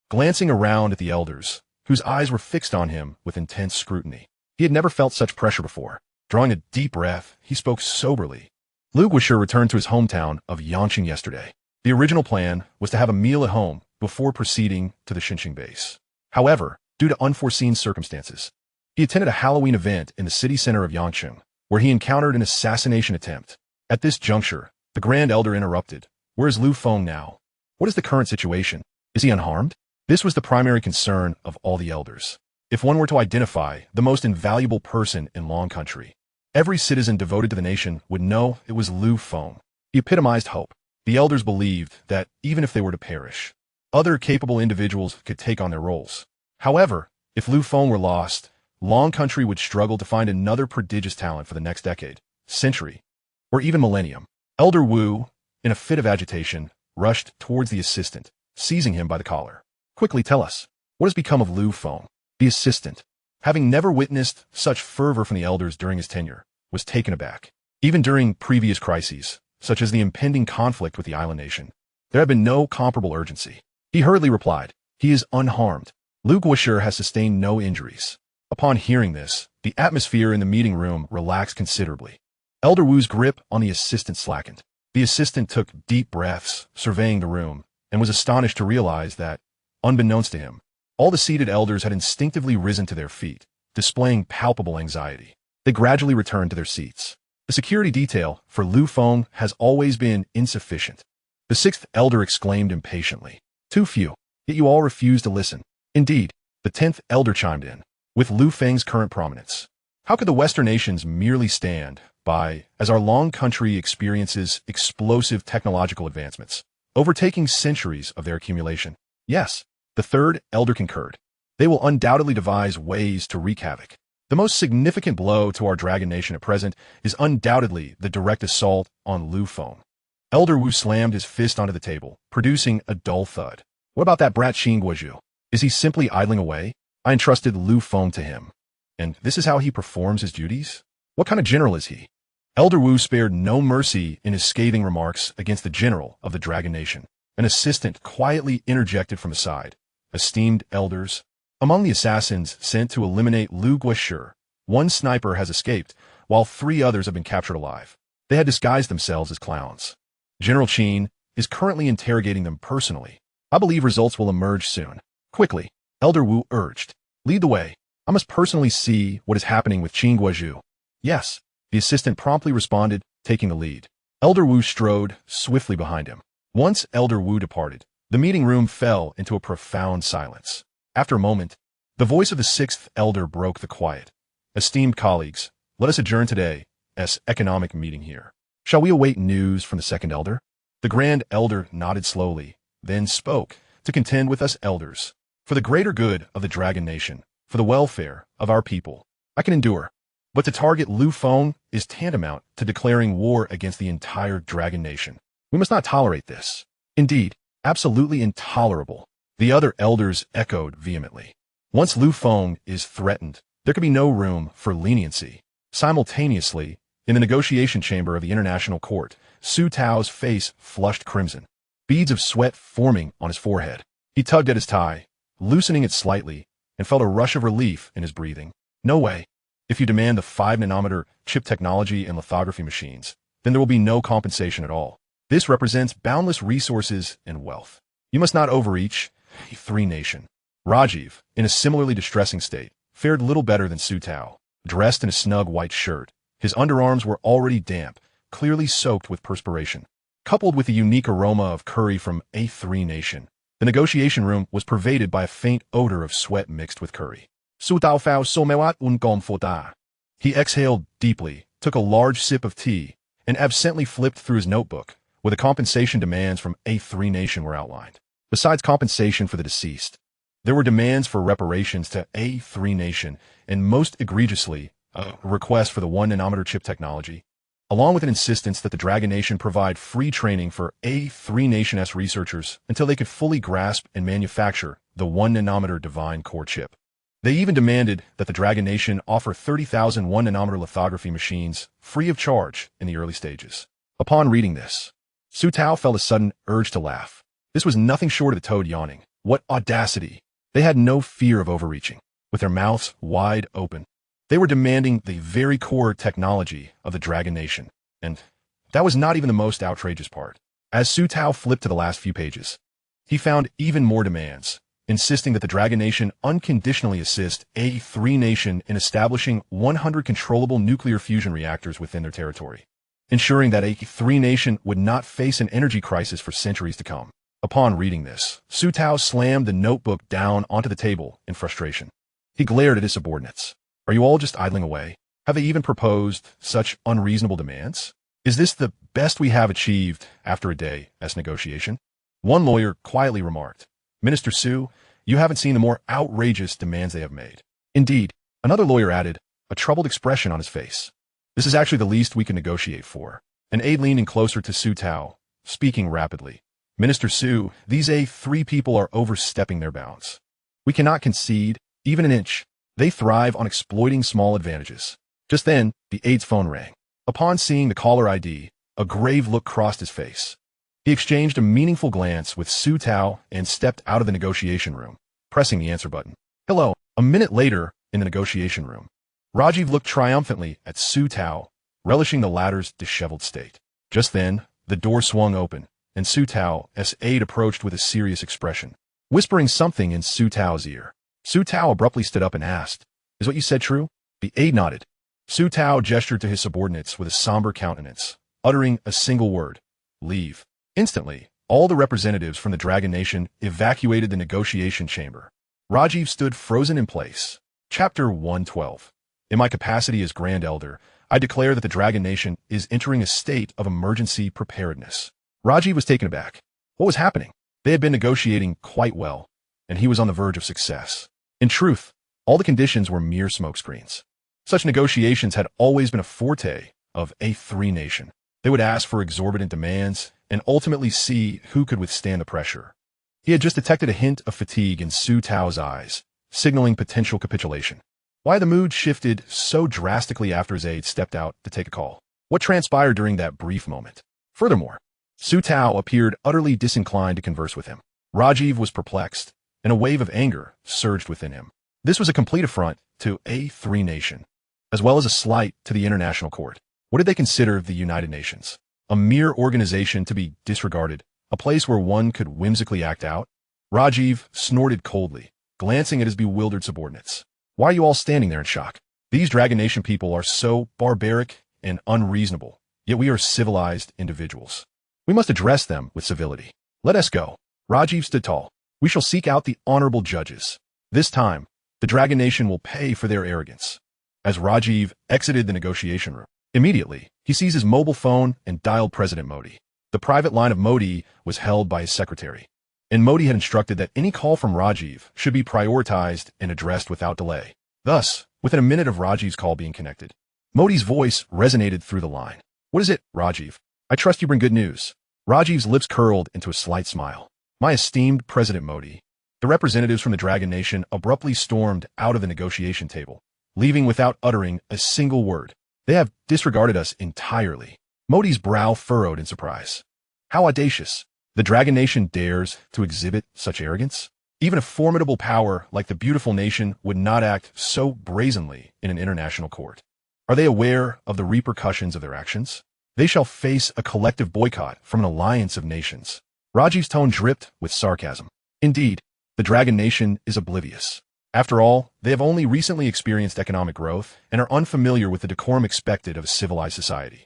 glancing around at the elders, whose eyes were fixed on him with intense scrutiny. He had never felt such pressure before. Drawing a deep breath, he spoke soberly. Lu Guoshi returned to his hometown of Yangqing yesterday. The original plan was to have a meal at home before proceeding to the Xinjiang base. However, due to unforeseen circumstances, he attended a Halloween event in the city center of Yangqing, where he encountered an assassination attempt. At this juncture, the Grand Elder interrupted. Where is Feng now? What is the current situation? Is he unharmed? This was the primary concern of all the elders. If one were to identify the most invaluable person in Long Country, every citizen devoted to the nation would know it was Feng. He epitomized hope. The elders believed that, even if they were to perish, other capable individuals could take on their roles. However, if Feng were lost, Long Country would struggle to find another prodigious talent for the next decade, century, or even millennium. Elder Wu, in a fit of agitation, rushed towards the assistant, seizing him by the collar. Quickly tell us, what has become of Feng? The assistant, having never witnessed such fervor from the elders during his tenure, was taken aback. Even during previous crises, such as the impending conflict with the island nation, there had been no comparable urgency. He hurriedly replied, he is unharmed. Lu Guoshi has sustained no injuries. Upon hearing this, the atmosphere in the meeting room relaxed considerably. Elder Wu's grip on the assistant slackened. The assistant took deep breaths, surveying the room, and was astonished to realize that, unbeknownst to him, all the seated elders had instinctively risen to their feet, displaying palpable anxiety. They gradually returned to their seats. The security detail for Feng has always been insufficient. The sixth elder exclaimed impatiently. Too few, yet you all refuse to listen. Indeed, the 10th elder chimed in. With Feng's current prominence, how could the Western nations merely stand by as our Long Country experiences explosive technological advancements, overtaking centuries of their accumulation? Yes, the third elder concurred. They will undoubtedly devise ways to wreak havoc. The most significant blow to our Dragon Nation at present is undoubtedly the direct assault on Feng. Elder Wu slammed his fist onto the table, producing a dull thud. What about that brat Xin Guozhu? Is he simply idling away? I entrusted Feng to him. And this is how he performs his duties? What kind of general is he? Elder Wu spared no mercy in his scathing remarks against the general of the Dragon Nation. An assistant quietly interjected from the side. esteemed elders. Among the assassins sent to eliminate Lu Guoshi, one sniper has escaped, while 3 others have been captured alive. They had disguised themselves as clowns. General Qin is currently interrogating them personally. I believe results will emerge soon. Quickly, Elder Wu urged. Lead the way. I must personally see what is happening with Qin Guozhu. Yes, the assistant promptly responded, taking the lead. Elder Wu strode swiftly behind him. Once Elder Wu departed, the meeting room fell into a profound silence. After a moment, the voice of the 6th elder broke the quiet. Esteemed colleagues, let us adjourn today's economic meeting here. Shall we await news from the 2nd elder? The Grand Elder nodded slowly, then spoke, to contend with us elders. For the greater good of the Dragon Nation, for the welfare of our people, I can endure. But to target Lu Feng is tantamount to declaring war against the entire Dragon Nation. We must not tolerate this. Indeed, absolutely intolerable. The other elders echoed vehemently. Once Lu Feng is threatened, there can be no room for leniency. Simultaneously, in the negotiation chamber of the International Court, Su Tao's face flushed crimson, beads of sweat forming on his forehead. He tugged at his tie, loosening it slightly, and felt a rush of relief in his breathing. No way. If you demand the 5-nanometer chip technology and lithography machines, then there will be no compensation at all. This represents boundless resources and wealth. You must not overreach. A 3 nation. Rajiv, in a similarly distressing state, fared little better than Su Tao. Dressed in a snug white shirt, his underarms were already damp, clearly soaked with perspiration. Coupled with the unique aroma of curry from a 3 nation, the negotiation room was pervaded by a faint odor of sweat mixed with curry. Su Tao fao somewhat unconfortable. He exhaled deeply, took a large sip of tea, and absently flipped through his notebook, where the compensation demands from a 3 nation were outlined. Besides compensation for the deceased, there were demands for reparations to a 3 nation, and most egregiously, a request for the 1-nanometer chip technology, along with an insistence that the Dragon Nation provide free training for a 3 nation's researchers until they could fully grasp and manufacture the 1-nanometer divine core chip. They even demanded that the Dragon Nation offer 30,000 1-nanometer lithography machines free of charge in the early stages. Upon reading this, Su Tao felt a sudden urge to laugh. This was nothing short of the toad yawning. What audacity! They had no fear of overreaching. With their mouths wide open, they were demanding the very core technology of the Dragon Nation. And that was not even the most outrageous part. As Su Tao flipped to the last few pages, he found even more demands, insisting that the Dragon Nation unconditionally assist a 3 nation in establishing 100 controllable nuclear fusion reactors within their territory, ensuring that a 3 nation would not face an energy crisis for centuries to come. Upon reading this, Su Tao slammed the notebook down onto the table in frustration. He glared at his subordinates. Are you all just idling away? Have they even proposed such unreasonable demands? Is this the best we have achieved after a day's negotiation? One lawyer quietly remarked, Minister Su, you haven't seen the more outrageous demands they have made. Indeed, another lawyer added, a troubled expression on his face. This is actually the least we can negotiate for. An aide leaning closer to Su Tao, speaking rapidly. Minister Su, these A3 people are overstepping their bounds. We cannot concede, even an inch. They thrive on exploiting small advantages. Just then, the aide's phone rang. Upon seeing the caller ID, a grave look crossed his face. He exchanged a meaningful glance with Su Tao and stepped out of the negotiation room, pressing the answer button. Hello. A minute later, in the negotiation room, Rajiv looked triumphantly at Su Tao, relishing the latter's disheveled state. Just then, the door swung open, and Su Tao's aide approached with a serious expression, whispering something in Su Tao's ear. Su Tao abruptly stood up and asked, Is what you said true? The aide nodded. Su Tao gestured to his subordinates with a somber countenance, uttering a single word, leave. Instantly, all the representatives from the Dragon Nation evacuated the negotiation chamber. Rajiv stood frozen in place. Chapter 112. In my capacity as Grand Elder, I declare that the Dragon Nation is entering a state of emergency preparedness. Rajiv was taken aback. What was happening? They had been negotiating quite well, and he was on the verge of success. In truth, all the conditions were mere smokescreens. Such negotiations had always been a forte of a 3 nation. They would ask for exorbitant demands and ultimately see who could withstand the pressure. He had just detected a hint of fatigue in Su Tao's eyes, signaling potential capitulation. Why the mood shifted so drastically after his aide stepped out to take a call? What transpired during that brief moment? Furthermore, Su Tao appeared utterly disinclined to converse with him. Rajiv was perplexed. and a wave of anger surged within him. This was a complete affront to A3 Nation, as well as a slight to the International Court. What did they consider the United Nations? A mere organization to be disregarded, a place where one could whimsically act out? Rajiv snorted coldly, glancing at his bewildered subordinates. Why are you all standing there in shock? These Dragon Nation people are so barbaric and unreasonable, yet we are civilized individuals. We must address them with civility. Let us go. Rajiv stood tall. We shall seek out the honorable judges. This time, the Dragon Nation will pay for their arrogance. As Rajiv exited the negotiation room, immediately, he seized his mobile phone and dialed President Modi. The private line of Modi was held by his secretary, and Modi had instructed that any call from Rajiv should be prioritized and addressed without delay. Thus, within a minute of Rajiv's call being connected, Modi's voice resonated through the line. What is it, Rajiv? I trust you bring good news. Rajiv's lips curled into a slight smile. My esteemed President Modi. The representatives from the Dragon Nation abruptly stormed out of the negotiation table, leaving without uttering a single word. They have disregarded us entirely. Modi's brow furrowed in surprise. How audacious. The Dragon Nation dares to exhibit such arrogance? Even a formidable power like the beautiful nation would not act so brazenly in an international court. Are they aware of the repercussions of their actions? They shall face a collective boycott from an alliance of nations. Rajiv's tone dripped with sarcasm. Indeed, the Dragon Nation is oblivious. After all, they have only recently experienced economic growth and are unfamiliar with the decorum expected of a civilized society.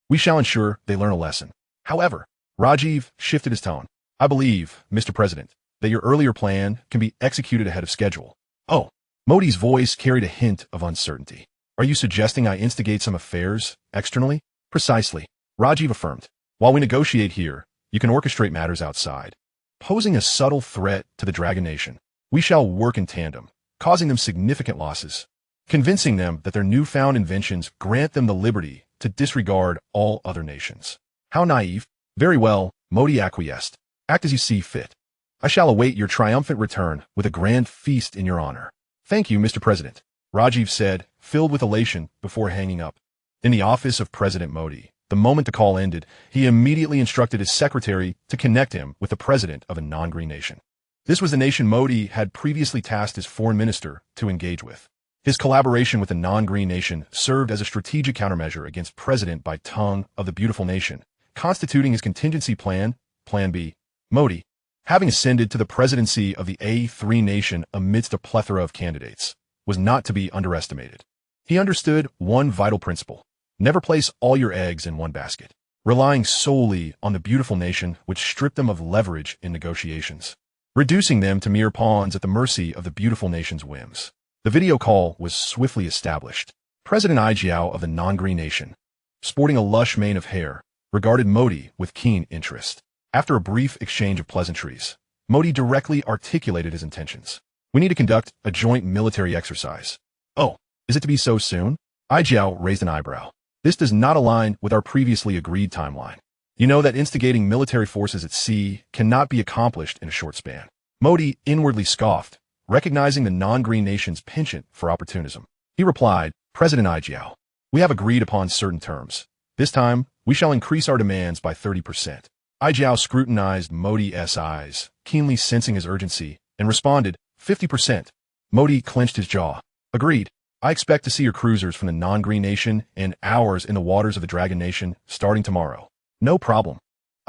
We shall ensure they learn a lesson. However, Rajiv shifted his tone. I believe, Mr. President, that your earlier plan can be executed ahead of schedule. Oh, Modi's voice carried a hint of uncertainty. Are you suggesting I instigate some affairs externally? Precisely, Rajiv affirmed. While we negotiate here, you can orchestrate matters outside, posing a subtle threat to the Dragon Nation. We shall work in tandem, causing them significant losses, convincing them that their newfound inventions grant them the liberty to disregard all other nations. How naive. Very well, Modi acquiesced. Act as you see fit. I shall await your triumphant return with a grand feast in your honor. Thank you, Mr. President, Rajiv said, filled with elation before hanging up. In the office of President Modi, the moment the call ended, he immediately instructed his secretary to connect him with the president of a non-green nation. This was the nation Modi had previously tasked his foreign minister to engage with. His collaboration with the non-green nation served as a strategic countermeasure against President Bai Tung of the beautiful nation, constituting his contingency plan, Plan B. Modi, having ascended to the presidency of the A3 nation amidst a plethora of candidates, was not to be underestimated. He understood one vital principle. Never place all your eggs in one basket, relying solely on the beautiful nation which stripped them of leverage in negotiations, reducing them to mere pawns at the mercy of the beautiful nation's whims. The video call was swiftly established. President Ijiao of the non-green nation, sporting a lush mane of hair, regarded Modi with keen interest. After a brief exchange of pleasantries, Modi directly articulated his intentions. We need to conduct a joint military exercise. Oh, is it to be so soon? Ijiao raised an eyebrow. This does not align with our previously agreed timeline. You know that instigating military forces at sea cannot be accomplished in a short span. Modi inwardly scoffed, recognizing the non-green nation's penchant for opportunism. He replied, President Ijiao, we have agreed upon certain terms. This time, we shall increase our demands by 30%. Ijiao scrutinized Modi's eyes, keenly sensing his urgency, and responded, 50%. Modi clenched his jaw. Agreed. I expect to see your cruisers from the non-green nation and ours in the waters of the Dragon Nation starting tomorrow. No problem.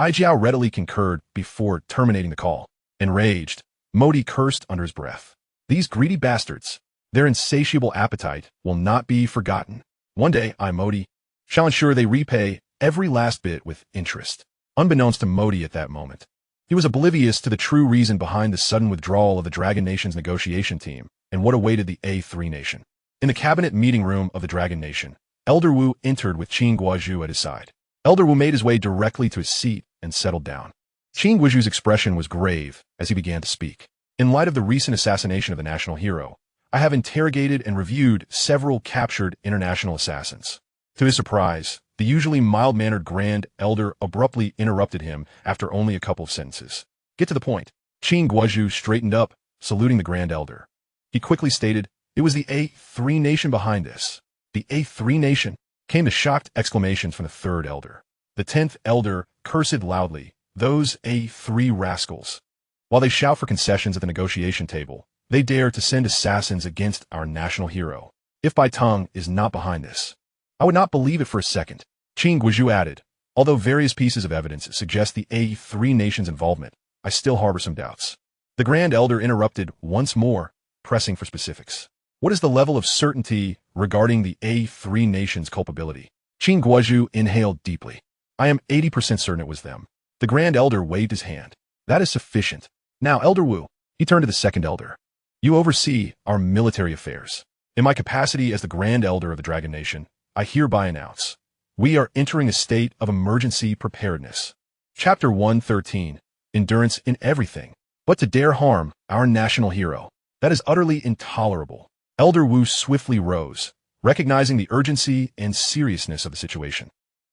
Ijiao readily concurred before terminating the call. Enraged, Modi cursed under his breath. These greedy bastards, their insatiable appetite will not be forgotten. One day, I, Modi, shall ensure they repay every last bit with interest. Unbeknownst to Modi at that moment, he was oblivious to the true reason behind the sudden withdrawal of the Dragon Nation's negotiation team and what awaited the A3 nation. In the cabinet meeting room of the Dragon Nation, Elder Wu entered with Qin Guozhu at his side. Elder Wu made his way directly to his seat and settled down. Qin Guozhu's expression was grave as he began to speak. In light of the recent assassination of the national hero, I have interrogated and reviewed several captured international assassins. To his surprise, the usually mild-mannered Grand Elder abruptly interrupted him after only a couple of sentences. Get to the point. Qin Guozhu straightened up, saluting the Grand Elder. He quickly stated, it was the A3 nation behind this. The A3 nation? Came the shocked exclamations from the third elder. The 10th elder cursed loudly. Those A3 rascals. While they shout for concessions at the negotiation table, they dare to send assassins against our national hero. If Bai Tong is not behind this, I would not believe it for a second. Qin Guizhou added, although various pieces of evidence suggest the A3 nation's involvement, I still harbor some doubts. The Grand Elder interrupted once more, pressing for specifics. What is the level of certainty regarding the A3 nation's culpability? Qin Guizhou inhaled deeply. I am 80% certain it was them. The Grand Elder waved his hand. That is sufficient. Now, Elder Wu, he turned to the Second Elder. You oversee our military affairs. In my capacity as the Grand Elder of the Dragon Nation, I hereby announce, we are entering a state of emergency preparedness. Chapter 113, Endurance in Everything. But to dare harm our national hero, that is utterly intolerable. Elder Wu swiftly rose, recognizing the urgency and seriousness of the situation.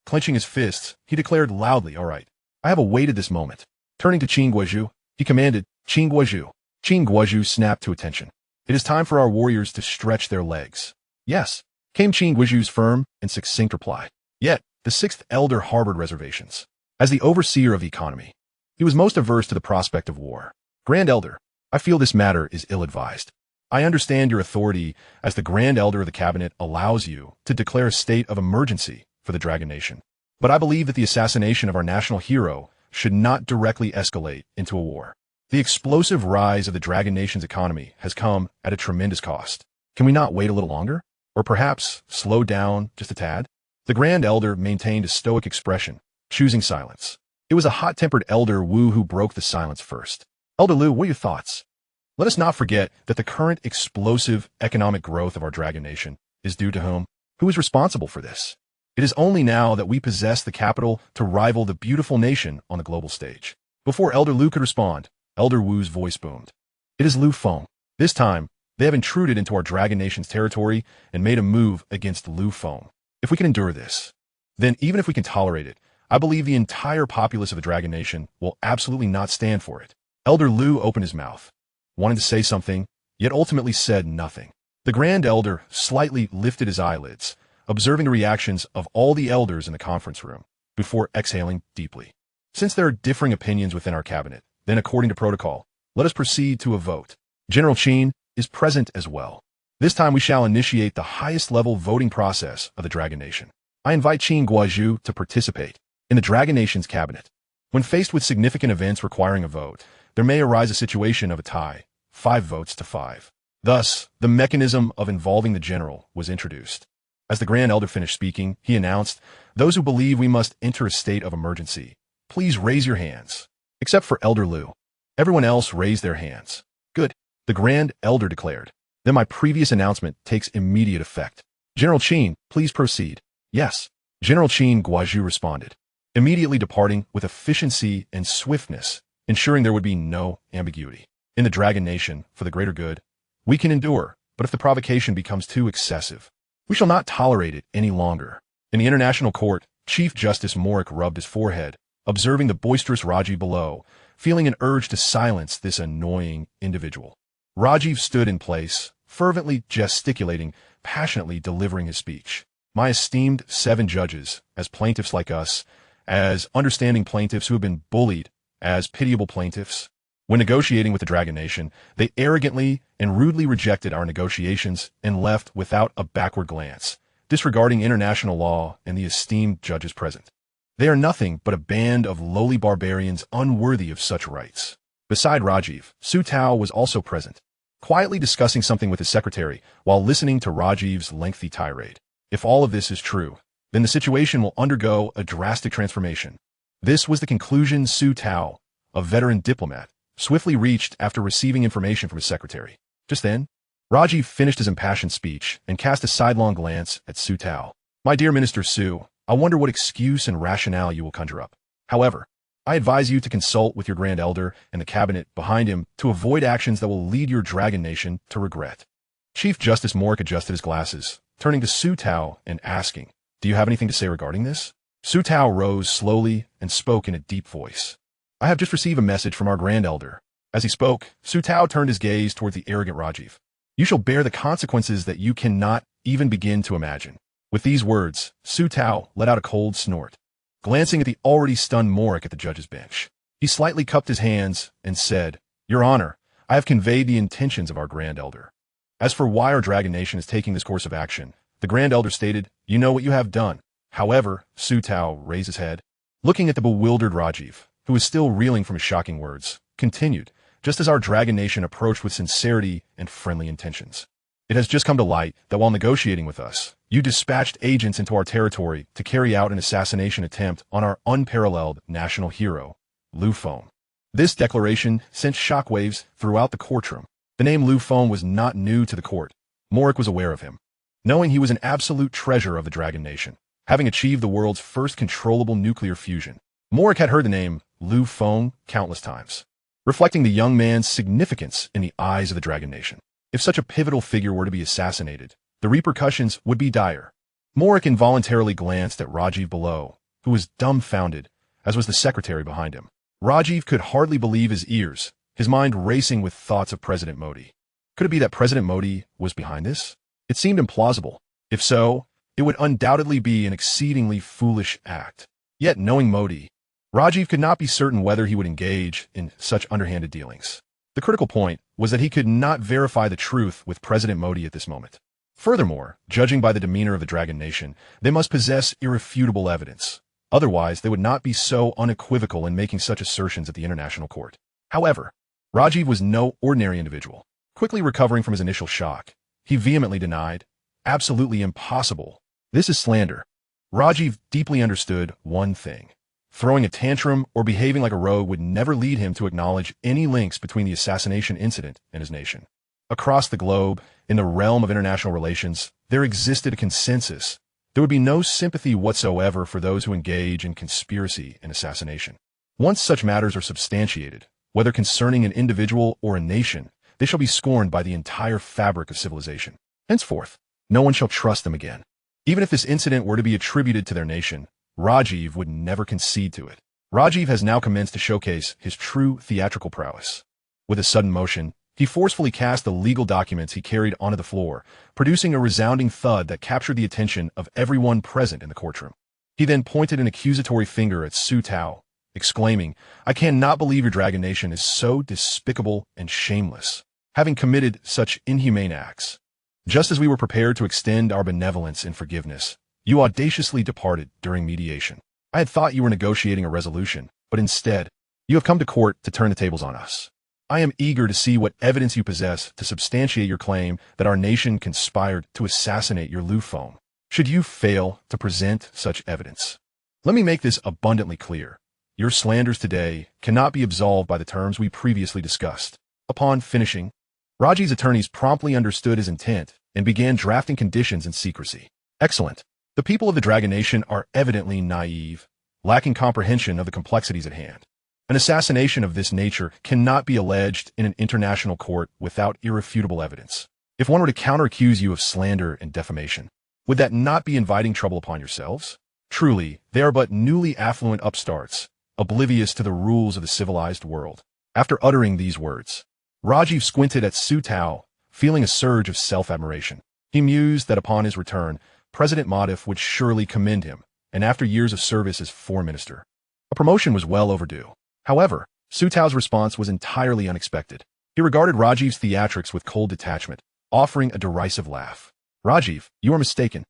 Clenching his fists, he declared loudly, all right, I have awaited this moment. Turning to Qin Guizhou, he commanded, Qin Guizhou. Qin Guizhou snapped to attention. It is time for our warriors to stretch their legs. Yes, came Qin Guizhou's firm and succinct reply. Yet, the Sixth Elder harbored reservations. As the overseer of the economy, he was most averse to the prospect of war. Grand Elder, I feel this matter is ill-advised. I understand your authority as the Grand Elder of the Cabinet allows you to declare a state of emergency for the Dragon Nation. But I believe that the assassination of our national hero should not directly escalate into a war. The explosive rise of the Dragon Nation's economy has come at a tremendous cost. Can we not wait a little longer? Or perhaps slow down just a tad? The Grand Elder maintained a stoic expression, choosing silence. It was a hot-tempered Elder Wu who broke the silence first. Elder Lu, what are your thoughts? Let us not forget that the current explosive economic growth of our Dragon Nation is due to whom? Who is responsible for this? It is only now that we possess the capital to rival the beautiful nation on the global stage. Before Elder Lu could respond, Elder Wu's voice boomed. It is Lu Feng. This time, they have intruded into our Dragon Nation's territory and made a move against Lu Feng. If we can endure this, then even if we can tolerate it, I believe the entire populace of the Dragon Nation will absolutely not stand for it. Elder Lu opened his mouth, wanting to say something, yet ultimately said nothing. The Grand Elder slightly lifted his eyelids, observing the reactions of all the elders in the conference room, before exhaling deeply. Since there are differing opinions within our cabinet, then according to protocol, let us proceed to a vote. General Qin is present as well. This time we shall initiate the highest level voting process of the Dragon Nation. I invite Qin Guizhou to participate in the Dragon Nation's cabinet. When faced with significant events requiring a vote, there may arise a situation of a tie, 5 votes to 5. Thus, the mechanism of involving the general was introduced. As the Grand Elder finished speaking, he announced, those who believe we must enter a state of emergency, please raise your hands. Except for Elder Lu. Everyone else raised their hands. Good, the Grand Elder declared. Then my previous announcement takes immediate effect. General Qin, please proceed. Yes, General Qin Guizhou responded, immediately departing with efficiency and swiftness, ensuring there would be no ambiguity. In the Dragon Nation, for the greater good, we can endure, but if the provocation becomes too excessive, we shall not tolerate it any longer. In the International Court, Chief Justice Morik rubbed his forehead, observing the boisterous Rajiv below, feeling an urge to silence this annoying individual. Rajiv stood in place, fervently gesticulating, passionately delivering his speech. My esteemed 7 judges, as plaintiffs like us, as understanding plaintiffs who have been bullied, as pitiable plaintiffs, when negotiating with the Dragon Nation, they arrogantly and rudely rejected our negotiations and left without a backward glance, disregarding international law and the esteemed judges present. They are nothing but a band of lowly barbarians unworthy of such rights. Beside Rajiv, Su Tao was also present, quietly discussing something with his secretary while listening to Rajiv's lengthy tirade. If all of this is true, then the situation will undergo a drastic transformation. This was the conclusion Su Tao, a veteran diplomat, swiftly reached after receiving information from his secretary. Just then, Rajiv finished his impassioned speech and cast a sidelong glance at Su Tao. My dear Minister Su, I wonder what excuse and rationale you will conjure up. However, I advise you to consult with your Grand Elder and the cabinet behind him to avoid actions that will lead your Dragon Nation to regret. Chief Justice Morik adjusted his glasses, turning to Su Tao and asking, do you have anything to say regarding this? Su Tao rose slowly and spoke in a deep voice. I have just received a message from our Grand Elder. As he spoke, Su Tao turned his gaze towards the arrogant Rajiv. You shall bear the consequences that you cannot even begin to imagine. With these words, Su Tao let out a cold snort, glancing at the already stunned Morik at the judge's bench. He slightly cupped his hands and said, Your Honor, I have conveyed the intentions of our Grand Elder. As for why our Dragon Nation is taking this course of action, the Grand Elder stated, you know what you have done. However, Su Tao raised his head, looking at the bewildered Rajiv, who was still reeling from his shocking words, continued, just as our Dragon Nation approached with sincerity and friendly intentions. It has just come to light that while negotiating with us, you dispatched agents into our territory to carry out an assassination attempt on our unparalleled national hero, Lu Feng. This declaration sent shockwaves throughout the courtroom. The name Lu Feng was not new to the court. Morik was aware of him, knowing he was an absolute treasure of the Dragon Nation, having achieved the world's first controllable nuclear fusion. Morik had heard the name Lu Feng countless times, reflecting the young man's significance in the eyes of the Dragon Nation. If such a pivotal figure were to be assassinated, the repercussions would be dire. Morik involuntarily glanced at Rajiv below, who was dumbfounded, as was the secretary behind him. Rajiv could hardly believe his ears, his mind racing with thoughts of President Modi. Could it be that President Modi was behind this? It seemed implausible. If so, it would undoubtedly be an exceedingly foolish act. Yet, knowing Modi, Rajiv could not be certain whether he would engage in such underhanded dealings. The critical point was that he could not verify the truth with President Modi at this moment. Furthermore, judging by the demeanor of the Dragon Nation, they must possess irrefutable evidence. Otherwise, they would not be so unequivocal in making such assertions at the international court. However, Rajiv was no ordinary individual. Quickly recovering from his initial shock, he vehemently denied, absolutely impossible. This is slander. Rajiv deeply understood one thing. Throwing a tantrum or behaving like a rogue would never lead him to acknowledge any links between the assassination incident and his nation. Across the globe, in the realm of international relations, there existed a consensus. There would be no sympathy whatsoever for those who engage in conspiracy and assassination. Once such matters are substantiated, whether concerning an individual or a nation, they shall be scorned by the entire fabric of civilization. Henceforth, no one shall trust them again. Even if this incident were to be attributed to their nation, Rajiv would never concede to it. Rajiv has now commenced to showcase his true theatrical prowess. With a sudden motion, he forcefully cast the legal documents he carried onto the floor, producing a resounding thud that captured the attention of everyone present in the courtroom. He then pointed an accusatory finger at Su Tao, exclaiming, I cannot believe your Dragon Nation is so despicable and shameless, having committed such inhumane acts. Just as we were prepared to extend our benevolence and forgiveness, you audaciously departed during mediation. I had thought you were negotiating a resolution, but instead, you have come to court to turn the tables on us. I am eager to see what evidence you possess to substantiate your claim that our nation conspired to assassinate your Lu Feng. Should you fail to present such evidence, let me make this abundantly clear. Your slanders today cannot be absolved by the terms we previously discussed. Upon finishing, Rajiv's attorneys promptly understood his intent and began drafting conditions in secrecy. Excellent. The people of the Dragon Nation are evidently naive, lacking comprehension of the complexities at hand. An assassination of this nature cannot be alleged in an international court without irrefutable evidence. If one were to counter-accuse you of slander and defamation, would that not be inviting trouble upon yourselves? Truly, they are but newly affluent upstarts, oblivious to the rules of the civilized world. After uttering these words, Rajiv squinted at Su Tao, feeling a surge of self-admiration. He mused that upon his return, President Modif would surely commend him, and after years of service as foreign minister, a promotion was well overdue. However, Su Tao's response was entirely unexpected. He regarded Rajiv's theatrics with cold detachment, offering a derisive laugh. Rajiv, you are mistaken.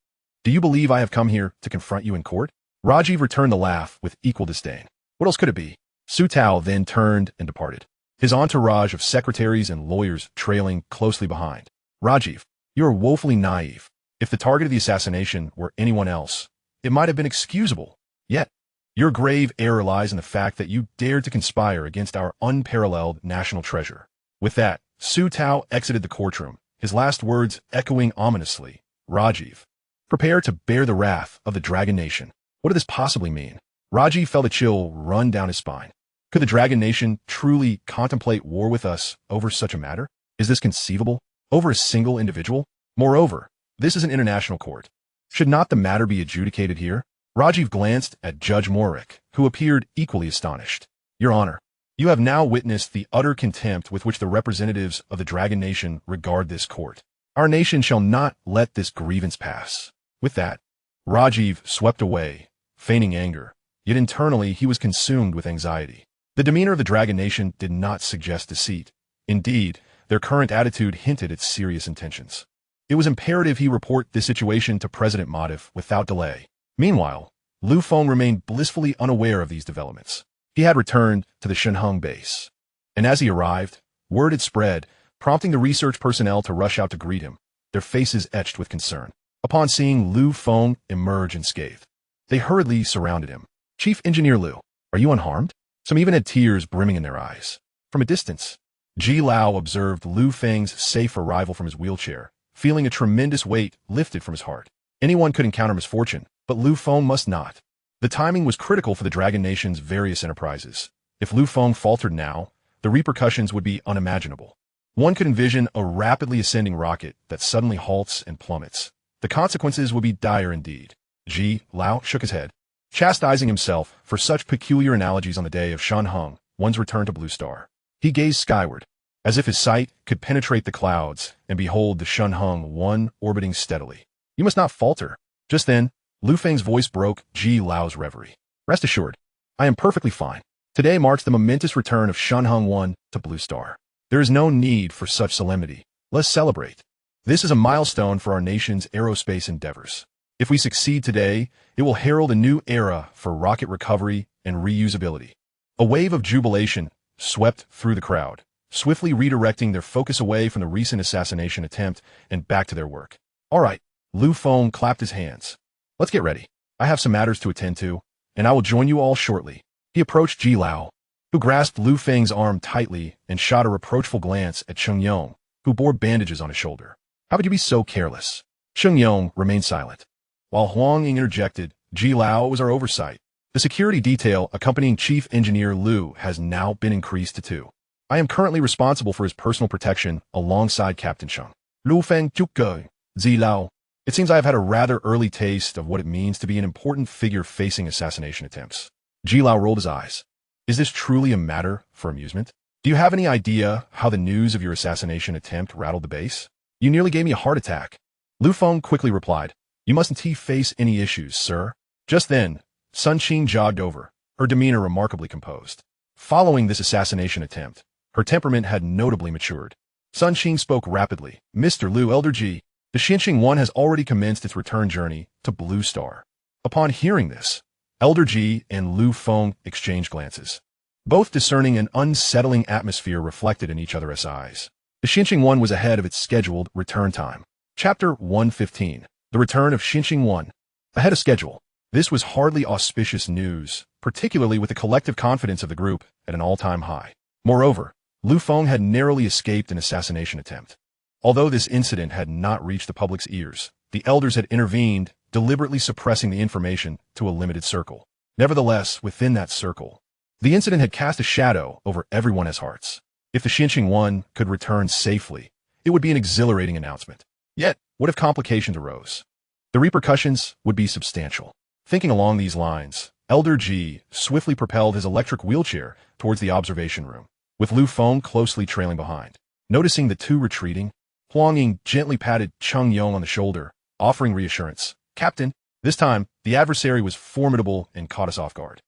Do you believe I have come here to confront you in court? Rajiv returned the laugh with equal disdain. What else could it be? Su Tao then turned and departed, his entourage of secretaries and lawyers trailing closely behind. Rajiv, you are woefully naive. If the target of the assassination were anyone else, it might have been excusable. Yet, your grave error lies in the fact that you dared to conspire against our unparalleled national treasure. With that, Su Tao exited the courtroom, his last words echoing ominously. Rajiv, prepare to bear the wrath of the Dragon Nation. What did this possibly mean? Rajiv felt a chill run down his spine. Could the Dragon Nation truly contemplate war with us over such a matter? Is this conceivable? Over a single individual? Moreover, this is an international court. Should not the matter be adjudicated here? Rajiv glanced at Judge Morik, who appeared equally astonished. Your Honor, you have now witnessed the utter contempt with which the representatives of the Dragon Nation regard this court. Our nation shall not let this grievance pass. With that, Rajiv swept away, feigning anger, yet internally he was consumed with anxiety. The demeanor of the Dragon Nation did not suggest deceit. Indeed, their current attitude hinted at serious intentions. It was imperative he report this situation to President Modif without delay. Meanwhile, Lu Feng remained blissfully unaware of these developments. He had returned to the Shenheng base. And as he arrived, word had spread, prompting the research personnel to rush out to greet him, their faces etched with concern. Upon seeing Lu Feng emerge unscathed, they hurriedly surrounded him. "Chief Engineer Lu, are you unharmed?" Some even had tears brimming in their eyes. From a distance, Ji Lao observed Lu Feng's safe arrival from his wheelchair, feeling a tremendous weight lifted from his heart. Anyone could encounter misfortune, but Lu Feng must not. The timing was critical for the Dragon Nation's various enterprises. If Lu Feng faltered now, the repercussions would be unimaginable. One could envision a rapidly ascending rocket that suddenly halts and plummets. The consequences would be dire indeed. Ji Lao shook his head, chastising himself for such peculiar analogies on the day of Shenheng, one's return to Blue Star. He gazed skyward, as if his sight could penetrate the clouds and behold the Shenheng 1 orbiting steadily. "You must not falter." Just then, Lu Feng's voice broke Ji Lao's reverie. "Rest assured, I am perfectly fine. Today marks the momentous return of Shenheng 1 to Blue Star. There is no need for such solemnity. Let's celebrate. This is a milestone for our nation's aerospace endeavors. If we succeed today, it will herald a new era for rocket recovery and reusability." A wave of jubilation swept through the crowd, swiftly redirecting their focus away from the recent assassination attempt and back to their work. "All right," Lu Feng clapped his hands. "Let's get ready. I have some matters to attend to, and I will join you all shortly." He approached Ji Lao, who grasped Lu Feng's arm tightly and shot a reproachful glance at Cheng Yong, who bore bandages on his shoulder. "How could you be so careless?" Cheng Yong remained silent. While Huang interjected, "Ji Lao was our oversight. The security detail accompanying Chief Engineer Lu has now been increased to 2. I am currently responsible for his personal protection alongside Captain Cheng." Lu Feng Zhuge, Ji Lao. It seems I have had a rather early taste of what it means to be an important figure facing assassination attempts. Ji Lao rolled his eyes. "Is this truly a matter for amusement? Do you have any idea how the news of your assassination attempt rattled the base? You nearly gave me a heart attack." Lu Feng quickly replied, "You mustn't face any issues, sir." Just then, Sun Qing jogged over, her demeanor remarkably composed. Following this assassination attempt, her temperament had notably matured. Sun Qing spoke rapidly. "Mr. Lu, Elder Ji, the Xinqing 1 has already commenced its return journey to Blue Star." Upon hearing this, Elder Ji and Lu Feng exchanged glances, both discerning an unsettling atmosphere reflected in each other's eyes. The Xinqing 1 was ahead of its scheduled return time. Chapter 115. The return of Xinqing 1. Ahead of schedule. This was hardly auspicious news, particularly with the collective confidence of the group at an all-time high. Moreover, Lu Feng had narrowly escaped an assassination attempt. Although this incident had not reached the public's ears, the elders had intervened, deliberately suppressing the information to a limited circle. Nevertheless, within that circle, the incident had cast a shadow over everyone's hearts. If the Xinqing 1 could return safely, it would be an exhilarating announcement. Yet, what if complications arose? The repercussions would be substantial. Thinking along these lines, Elder Ji swiftly propelled his electric wheelchair towards the observation room, with Lu Feng closely trailing behind. Noticing the two retreating, Huang Ying gently patted Cheng Yong on the shoulder, offering reassurance. "Captain, this time, the adversary was formidable and caught us off guard.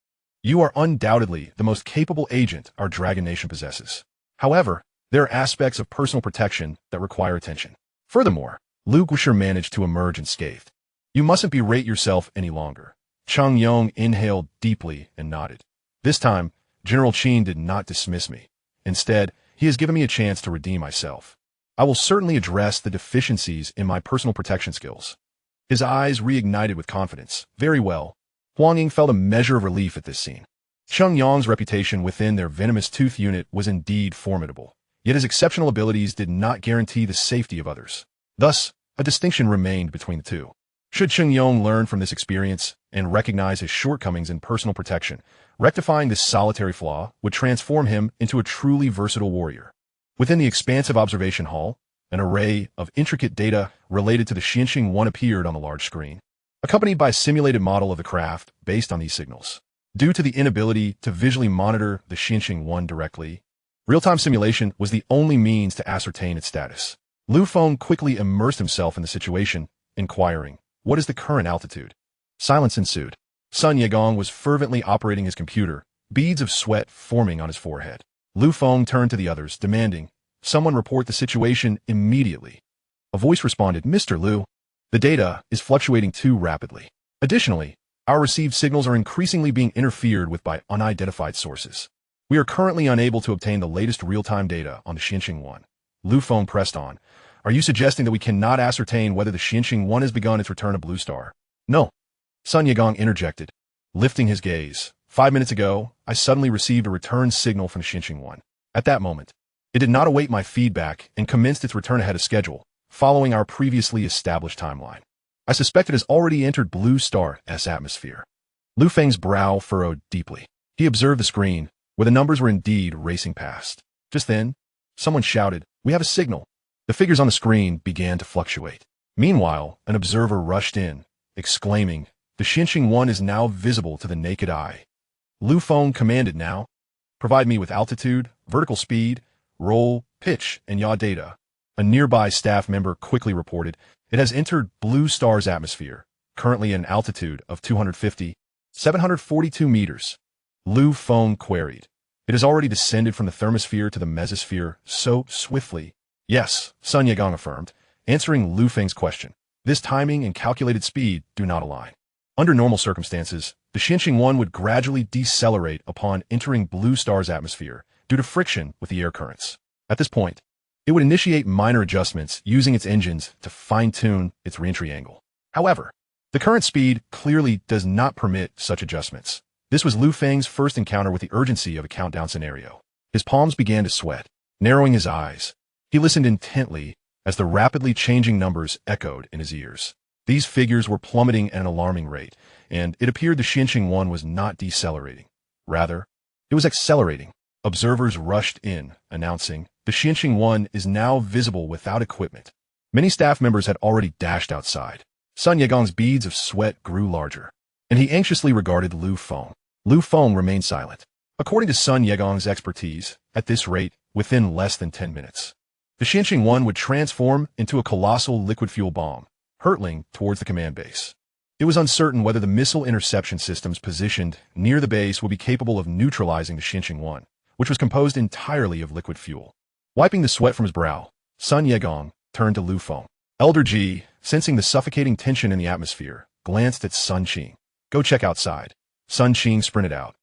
You are undoubtedly the most capable agent our Dragon Nation possesses. However, there are aspects of personal protection that require attention." Furthermore, Lu Guisher managed to emerge unscathed. "You mustn't berate yourself any longer." Cheng Yong inhaled deeply and nodded. "This time, General Qin did not dismiss me. Instead, he has given me a chance to redeem myself. I will certainly address the deficiencies in my personal protection skills." His eyes reignited with confidence. "Very well." Huang Ying felt a measure of relief at this scene. Cheng Yong's reputation within their venomous tooth unit was indeed formidable. Yet his exceptional abilities did not guarantee the safety of others. Thus, a distinction remained between the two. Should Cheng Yong learn from this experience and recognize his shortcomings in personal protection, rectifying this solitary flaw would transform him into a truly versatile warrior. Within the expansive observation hall, an array of intricate data related to the Xinqing 1 appeared on the large screen, accompanied by a simulated model of the craft based on these signals. Due to the inability to visually monitor the Xinqing 1 directly, real-time simulation was the only means to ascertain its status. Lu Feng quickly immersed himself in the situation, inquiring, "What is the current altitude?" Silence ensued. Sun Yegong was fervently operating his computer, beads of sweat forming on his forehead. Lu Feng turned to the others, demanding, "Someone report the situation immediately." A voice responded, "Mr. Lu, the data is fluctuating too rapidly. Additionally, our received signals are increasingly being interfered with by unidentified sources. We are currently unable to obtain the latest real-time data on the Xinqing 1. Lu Feng pressed on, "Are you suggesting that we cannot ascertain whether the Xinqing 1 has begun its return to Blue Star?" "No," Sun Yegong interjected, lifting his gaze. "5 minutes ago, I suddenly received a return signal from the Xinqing 1. At that moment, it did not await my feedback and commenced its return ahead of schedule, following our previously established timeline. I suspect it has already entered Blue Star's atmosphere." Lu Feng's brow furrowed deeply. He observed the screen, where the numbers were indeed racing past. Just then, someone shouted, "We have a signal." The figures on the screen began to fluctuate. Meanwhile, an observer rushed in, exclaiming, "The Xinqing 1 is now visible to the naked eye." Lu Feng commanded, "Now, provide me with altitude, vertical speed, roll, pitch, and yaw data." A nearby staff member quickly reported, "It has entered Blue Star's atmosphere, currently at an altitude of 742 meters. Lu Feng queried, "It has already descended from the thermosphere to the mesosphere so swiftly?" "Yes," Sun Yegong affirmed, answering Lu Feng's question. "This timing and calculated speed do not align. Under normal circumstances, the Xinqing 1 would gradually decelerate upon entering Blue Star's atmosphere due to friction with the air currents. At this point, it would initiate minor adjustments using its engines to fine-tune its reentry angle. However, the current speed clearly does not permit such adjustments." This was Lu Feng's first encounter with the urgency of a countdown scenario. His palms began to sweat, narrowing his eyes. He listened intently as the rapidly changing numbers echoed in his ears. These figures were plummeting at an alarming rate, and it appeared the Xinqing 1 was not decelerating. Rather, it was accelerating. Observers rushed in, announcing, "The Xinqing 1 is now visible without equipment." Many staff members had already dashed outside. Sun Yegong's beads of sweat grew larger, and he anxiously regarded Lu Feng. Lu Feng remained silent. According to Sun Yegong's expertise, at this rate, within less than 10 minutes, the Xinqing 1 would transform into a colossal liquid fuel bomb, hurtling towards the command base. It was uncertain whether the missile interception systems positioned near the base would be capable of neutralizing the Xinqing 1, which was composed entirely of liquid fuel. Wiping the sweat from his brow, Sun Yegong turned to Lu Feng. Elder Ji, sensing the suffocating tension in the atmosphere, glanced at Sun Qing. "Go check outside." Sun Qing sprinted out.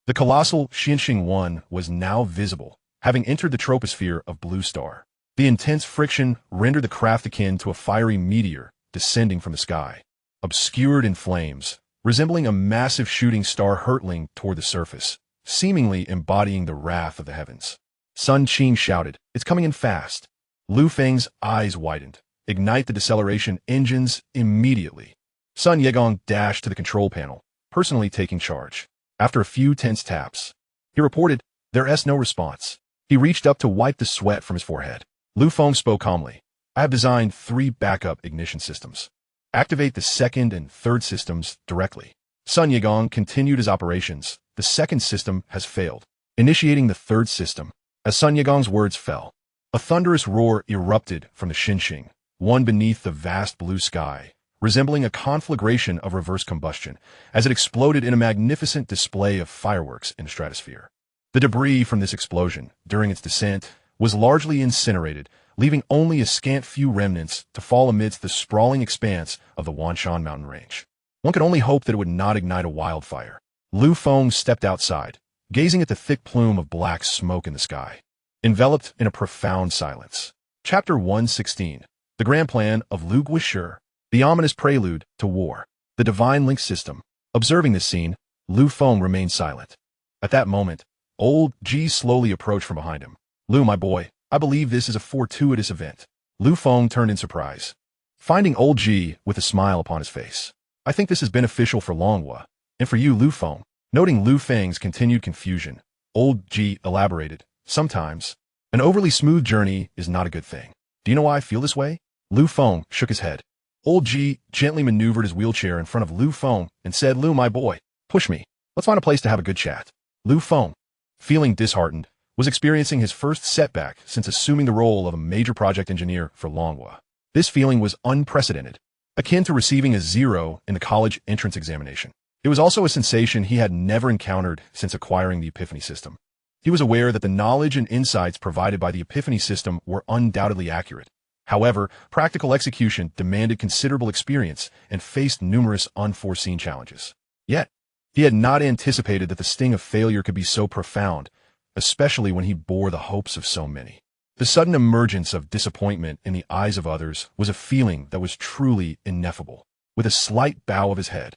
The colossal Xinqing 1 was now visible, having entered the troposphere of Blue Star. The intense friction rendered the craft akin to a fiery meteor descending from the sky, obscured in flames, resembling a massive shooting star hurtling toward the surface, seemingly embodying the wrath of the heavens. Sun Qing shouted, "It's coming in fast." Lu Feng's eyes widened. "Ignite the deceleration engines immediately." Sun Yegong dashed to the control panel, personally taking charge. After a few tense taps, he reported, "There's no response." He reached up to wipe the sweat from his forehead. Lu Feng spoke calmly, "I have designed 3 backup ignition systems. Activate the second and third systems directly." Sun Yegong continued his operations. "The second system has failed." Initiating the third system. As Sun Yegong's words fell, a thunderous roar erupted from the Xinqing 1 beneath the vast blue sky, resembling a conflagration of reverse combustion, as it exploded in a magnificent display of fireworks in the stratosphere. The debris from this explosion, during its descent, was largely incinerated, leaving only a scant few remnants to fall amidst the sprawling expanse of the Wanshan mountain range. One could only hope that it would not ignite a wildfire. Lu Feng stepped outside, gazing at the thick plume of black smoke in the sky, enveloped in a profound silence. Chapter 116. The Grand Plan of Lu Guishu, the ominous prelude to war. The Divine Link System. Observing this scene, Lu Feng remained silent. At that moment, old Ji slowly approached from behind him. "Lu, my boy, I believe this is a fortuitous event." Lu Feng turned in surprise, finding old Ji with a smile upon his face. "I think this is beneficial for Longhua, and for you, Lu Feng." Noting Lu Feng's continued confusion, old Ji elaborated, "Sometimes, an overly smooth journey is not a good thing. Do you know why I feel this way?" Lu Feng shook his head. Old Ji gently maneuvered his wheelchair in front of Lu Feng and said, "Lu, my boy, push me. Let's find a place to have a good chat." Lu Feng, feeling disheartened, was experiencing his first setback since assuming the role of a major project engineer for Longhua. This feeling was unprecedented, akin to receiving a 0 in the college entrance examination. It was also a sensation he had never encountered since acquiring the Epiphany system. He was aware that the knowledge and insights provided by the Epiphany system were undoubtedly accurate. However, practical execution demanded considerable experience and faced numerous unforeseen challenges. Yet, he had not anticipated that the sting of failure could be so profound, especially when he bore the hopes of so many. The sudden emergence of disappointment in the eyes of others was a feeling that was truly ineffable. With a slight bow of his head,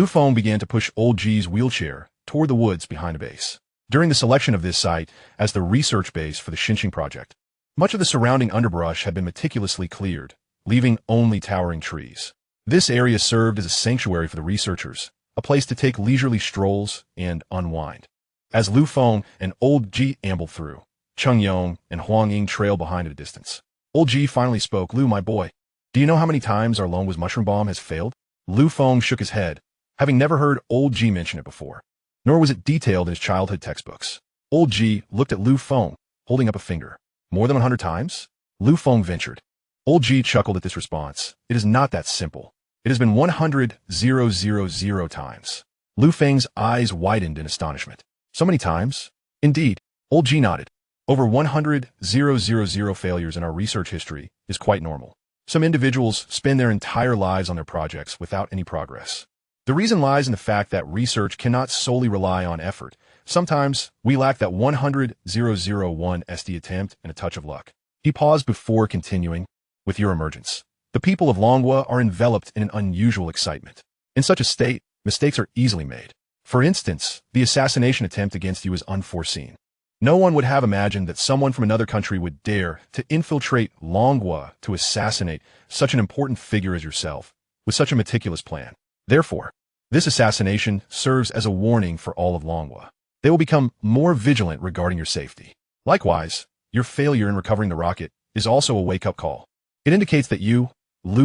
Fong began to push Old G's wheelchair toward the woods behind the base. During the selection of this site as the research base for the Xinjiang project, much of the surrounding underbrush had been meticulously cleared, leaving only towering trees. This area served as a sanctuary for the researchers, a place to take leisurely strolls and unwind. As Fong and Old G ambled through, Cheng Yong and Huang Ying trailed behind at a distance. Old G finally spoke. "Lu, my boy, do you know how many times our Longwa's mushroom bomb has failed?" Fong shook his head, having never heard Old G mention it before, nor was it detailed in his childhood textbooks. Old G looked at Fong, holding up a finger. "More than 100 times? Fong ventured. Old G chuckled at this response. "It is not that simple. It has been 100,000 times. Feng's eyes widened in astonishment. "So many times?" "Indeed." Old G nodded. "Over 100,000 failures in our research history is quite normal. Some individuals spend their entire lives on their projects without any progress. The reason lies in the fact that research cannot solely rely on effort. Sometimes we lack that 100,001 SD attempt and a touch of luck." He paused before continuing. "With your emergence, the people of Longwa are enveloped in an unusual excitement. In such a state, mistakes are easily made. For instance, the assassination attempt against you is unforeseen. No one would have imagined that someone from another country would dare to infiltrate Longwa to assassinate such an important figure as yourself, with such a meticulous plan. Therefore, this assassination serves as a warning for all of Longwa. They will become more vigilant regarding your safety. Likewise, your failure in recovering the rocket is also a wake-up call. It indicates that you,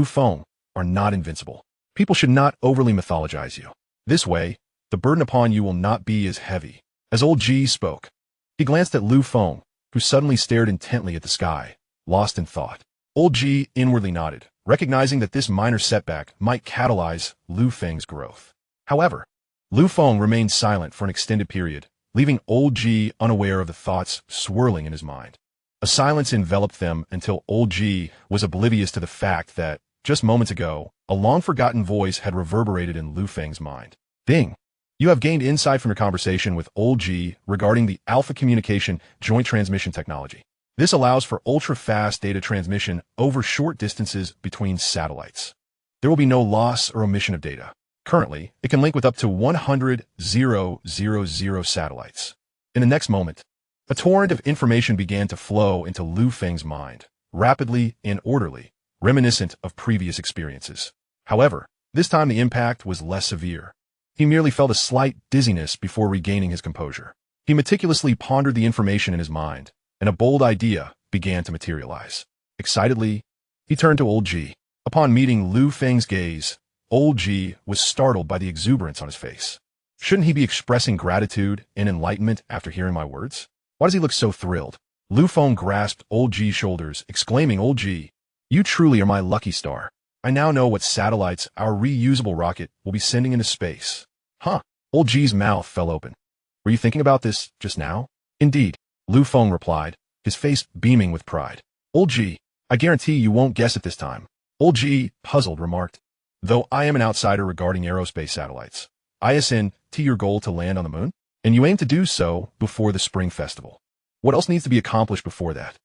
Fong, are not invincible. People should not overly mythologize you. This way, the burden upon you will not be as heavy." As Old G spoke, he glanced at Fong, who suddenly stared intently at the sky, lost in thought. Old G inwardly nodded, recognizing that this minor setback might catalyze Feng's growth. However, Fong remained silent for an extended period, leaving Old G unaware of the thoughts swirling in his mind. A silence enveloped them until Old G was oblivious to the fact that, just moments ago, a long-forgotten voice had reverberated in Feng's mind. "Ding! You have gained insight from your conversation with Old G regarding the Alpha Communication Joint Transmission Technology. This allows for ultra-fast data transmission over short distances between satellites. There will be no loss or omission of data. Currently, it can link with up to 100,000 satellites." In the next moment, a torrent of information began to flow into Feng's mind, rapidly and orderly, reminiscent of previous experiences. However, this time the impact was less severe. He merely felt a slight dizziness before regaining his composure. He meticulously pondered the information in his mind, and a bold idea began to materialize. Excitedly, he turned to Old G. Upon meeting Feng's gaze, Old G was startled by the exuberance on his face. Shouldn't he be expressing gratitude and enlightenment after hearing my words? Why does he look so thrilled? Fong grasped Old G's shoulders, exclaiming, "Old G, you truly are my lucky star. I now know what satellites our reusable rocket will be sending into space." "Huh?" Old G's mouth fell open. "Were you thinking about this just now?" "Indeed," Fong replied, his face beaming with pride. "Old G, I guarantee you won't guess it this time." Old G, puzzled, remarked, "Though I am an outsider regarding aerospace satellites, I ascend to your goal to land on the moon, and you aim to do so before the Spring Festival. What else needs to be accomplished before that?"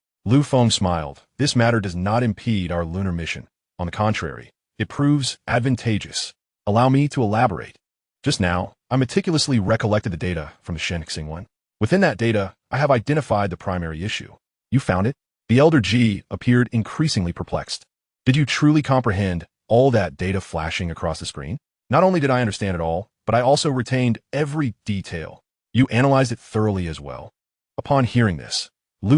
Fong smiled. "This matter does not impede our lunar mission. On the contrary, it proves advantageous. Allow me to elaborate. Just now, I meticulously recollected the data from the Xinjiang one. Within that data, I have identified the primary issue." "You found it?" The elder G appeared increasingly perplexed. "Did you truly comprehend all that data flashing across the screen?" "Not only did I understand it all, but I also retained every detail. You analyzed it thoroughly as well." Upon hearing this,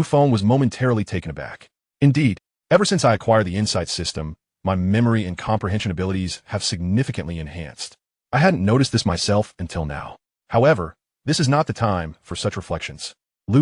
Fong was momentarily taken aback. "Indeed, ever since I acquired the Insight system, my memory and comprehension abilities have significantly enhanced. I hadn't noticed this myself until now. However, this is not the time for such reflections."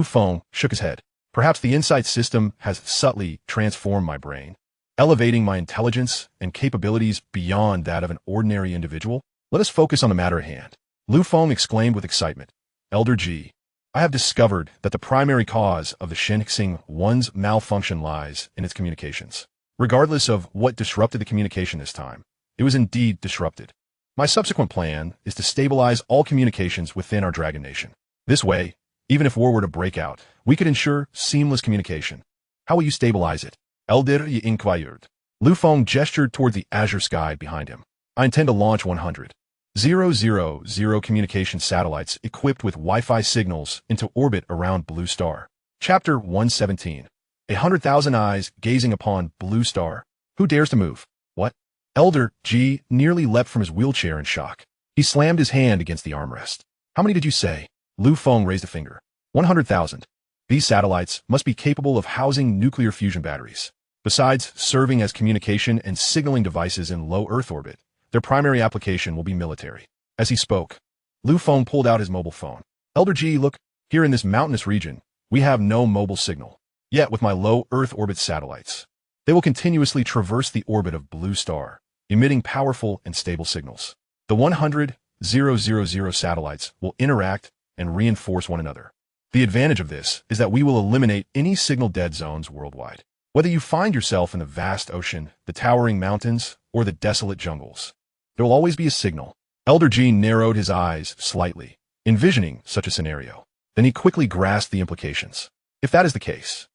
Fong shook his head. "Perhaps the Insight system has subtly transformed my brain, elevating my intelligence and capabilities beyond that of an ordinary individual. Let us focus on the matter at hand. Lu Feng exclaimed with excitement. Elder G, I have discovered that the primary cause of the Shenxing One's malfunction lies in its communications. Regardless of what disrupted the communication this time, it was indeed disrupted. My subsequent plan is to stabilize all communications within our Dragon Nation. This way, even if war were to break out, we could ensure seamless communication. How will you stabilize it? Elder Yi inquired. Lu Feng gestured toward the azure sky behind him. I intend to launch 100,000 communication satellites equipped with Wi-Fi signals into orbit around Blue Star. Chapter 117. 100,000 eyes gazing upon Blue Star. Who dares to move? What? Elder G nearly leapt from his wheelchair in shock. He slammed his hand against the armrest. How many did you say? Lu Feng raised a finger. 100,000. These satellites must be capable of housing nuclear fusion batteries. Besides serving as communication and signaling devices in low Earth orbit, their primary application will be military. As he spoke, Lu Feng pulled out his mobile phone. Elder G, look, here in this mountainous region, we have no mobile signal. Yet with my low Earth orbit satellites, they will continuously traverse the orbit of Blue Star, emitting powerful and stable signals. The 100,000 satellites will interact and reinforce one another. The advantage of this is that we will eliminate any signal dead zones worldwide. Whether you find yourself in the vast ocean, the towering mountains, or the desolate jungles, there will always be a signal. Elder G narrowed his eyes slightly, envisioning such a scenario. Then he quickly grasped the implications. If that is the case,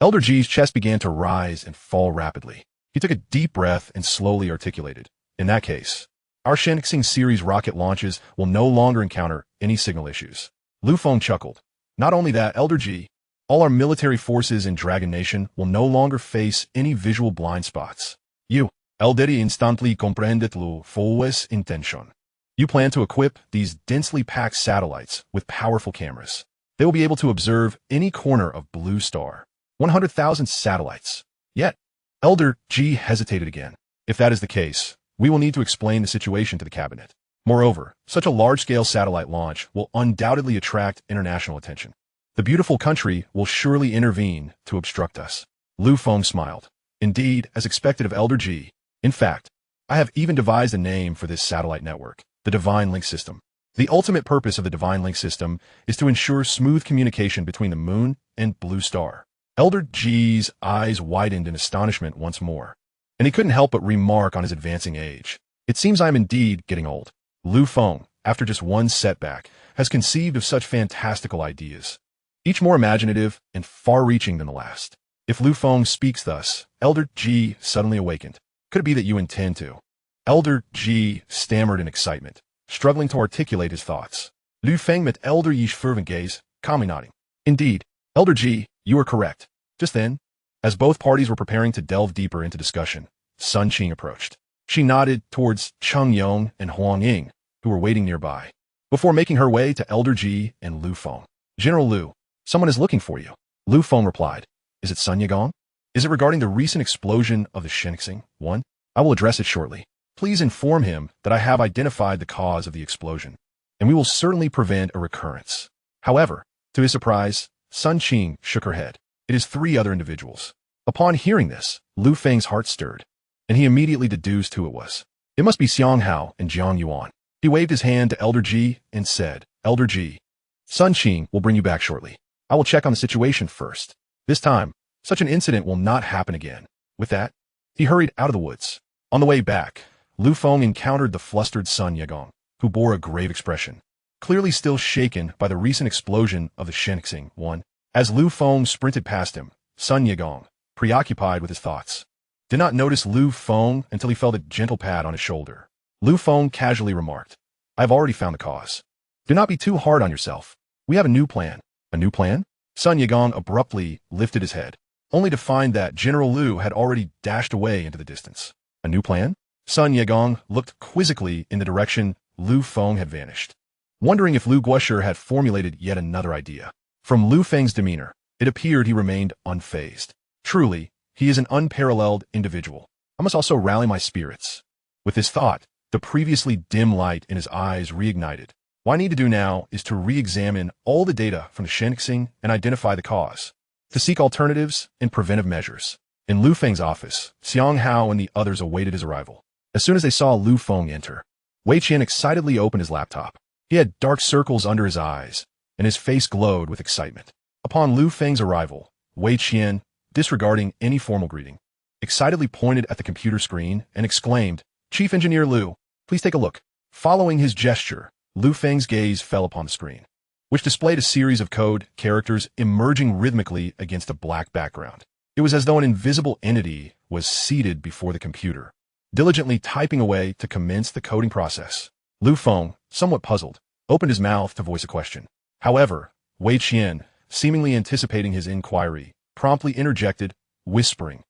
Elder G's chest began to rise and fall rapidly. He took a deep breath and slowly articulated. In that case, our Shenxing series rocket launches will no longer encounter any signal issues. Lu Feng chuckled. Not only that, Elder G, all our military forces in Dragon Nation will no longer face any visual blind spots. You, Elderi instantly comprendet lu fues intention. You plan to equip these densely packed satellites with powerful cameras. They will be able to observe any corner of Blue Star. 100,000 satellites. Yet, Elder G hesitated again. If that is the case, we will need to explain the situation to the cabinet. Moreover, such a large-scale satellite launch will undoubtedly attract international attention. The beautiful country will surely intervene to obstruct us. Lu Feng smiled. Indeed, as expected of Elder G. In fact, I have even devised a name for this satellite network, the Divine Link System. The ultimate purpose of the Divine Link System is to ensure smooth communication between the Moon and Blue Star. Elder G's eyes widened in astonishment once more, and he couldn't help but remark on his advancing age. It seems I am indeed getting old. Lu Feng, after just one setback, has conceived of such fantastical ideas, each more imaginative and far-reaching than the last. If Lu Feng speaks thus, Elder G suddenly awakened. Could it be that you intend to? Elder G stammered in excitement, struggling to articulate his thoughts. Lu Feng met Elder Yi's fervent gaze, calmly nodding. Indeed, Elder G, you are correct. Just then, as both parties were preparing to delve deeper into discussion, Sun Qing approached. She nodded towards Cheng Yong and Huang Ying, who were waiting nearby, before making her way to Elder G and Lu Feng. General Lu, someone is looking for you. Lu Feng replied. Is it Sun Yagong? Is it regarding the recent explosion of the Shenxing One? I will address it shortly. Please inform him that I have identified the cause of the explosion, and we will certainly prevent a recurrence. However, to his surprise, Sun Qing shook her head. It is 3 other individuals. Upon hearing this, Lu Feng's heart stirred, and he immediately deduced who it was. It must be Xiang Hao and Jiang Yuan. He waved his hand to Elder G and said, Elder G, Sun Qing will bring you back shortly. I will check on the situation first. This time, such an incident will not happen again. With that, he hurried out of the woods. On the way back, Lu Feng encountered the flustered Sun Yagong, who bore a grave expression, clearly still shaken by the recent explosion of the Shenxing One. As Lu Feng sprinted past him, Sun Yagong, preoccupied with his thoughts, did not notice Lu Feng until he felt a gentle pat on his shoulder. Lu Feng casually remarked, I have already found the cause. Do not be too hard on yourself. We have a new plan. A new plan? Sun Yagong abruptly lifted his head, only to find that General Lu had already dashed away into the distance. A new plan? Sun Yagong looked quizzically in the direction Lu Feng had vanished, wondering if Lu Guosher had formulated yet another idea. From Lu Feng's demeanor, it appeared he remained unfazed. Truly, he is an unparalleled individual. I must also rally my spirits. With this thought, the previously dim light in his eyes reignited. What I need to do now is to re-examine all the data from the Shenxing and identify the cause, to seek alternatives and preventive measures. In Lu Feng's office, Xiang Hao and the others awaited his arrival. As soon as they saw Lu Feng enter, Wei Qian excitedly opened his laptop. He had dark circles under his eyes, and his face glowed with excitement. Upon Lu Feng's arrival, Wei Qian, disregarding any formal greeting, excitedly pointed at the computer screen and exclaimed, "Chief Engineer Lu, please take a look." Following his gesture, Lu Feng's gaze fell upon the screen, which displayed a series of code characters emerging rhythmically against a black background. It was as though an invisible entity was seated before the computer, diligently typing away to commence the coding process. Lu Feng, somewhat puzzled, opened his mouth to voice a question. However, Wei Qian, seemingly anticipating his inquiry, promptly interjected, whispering,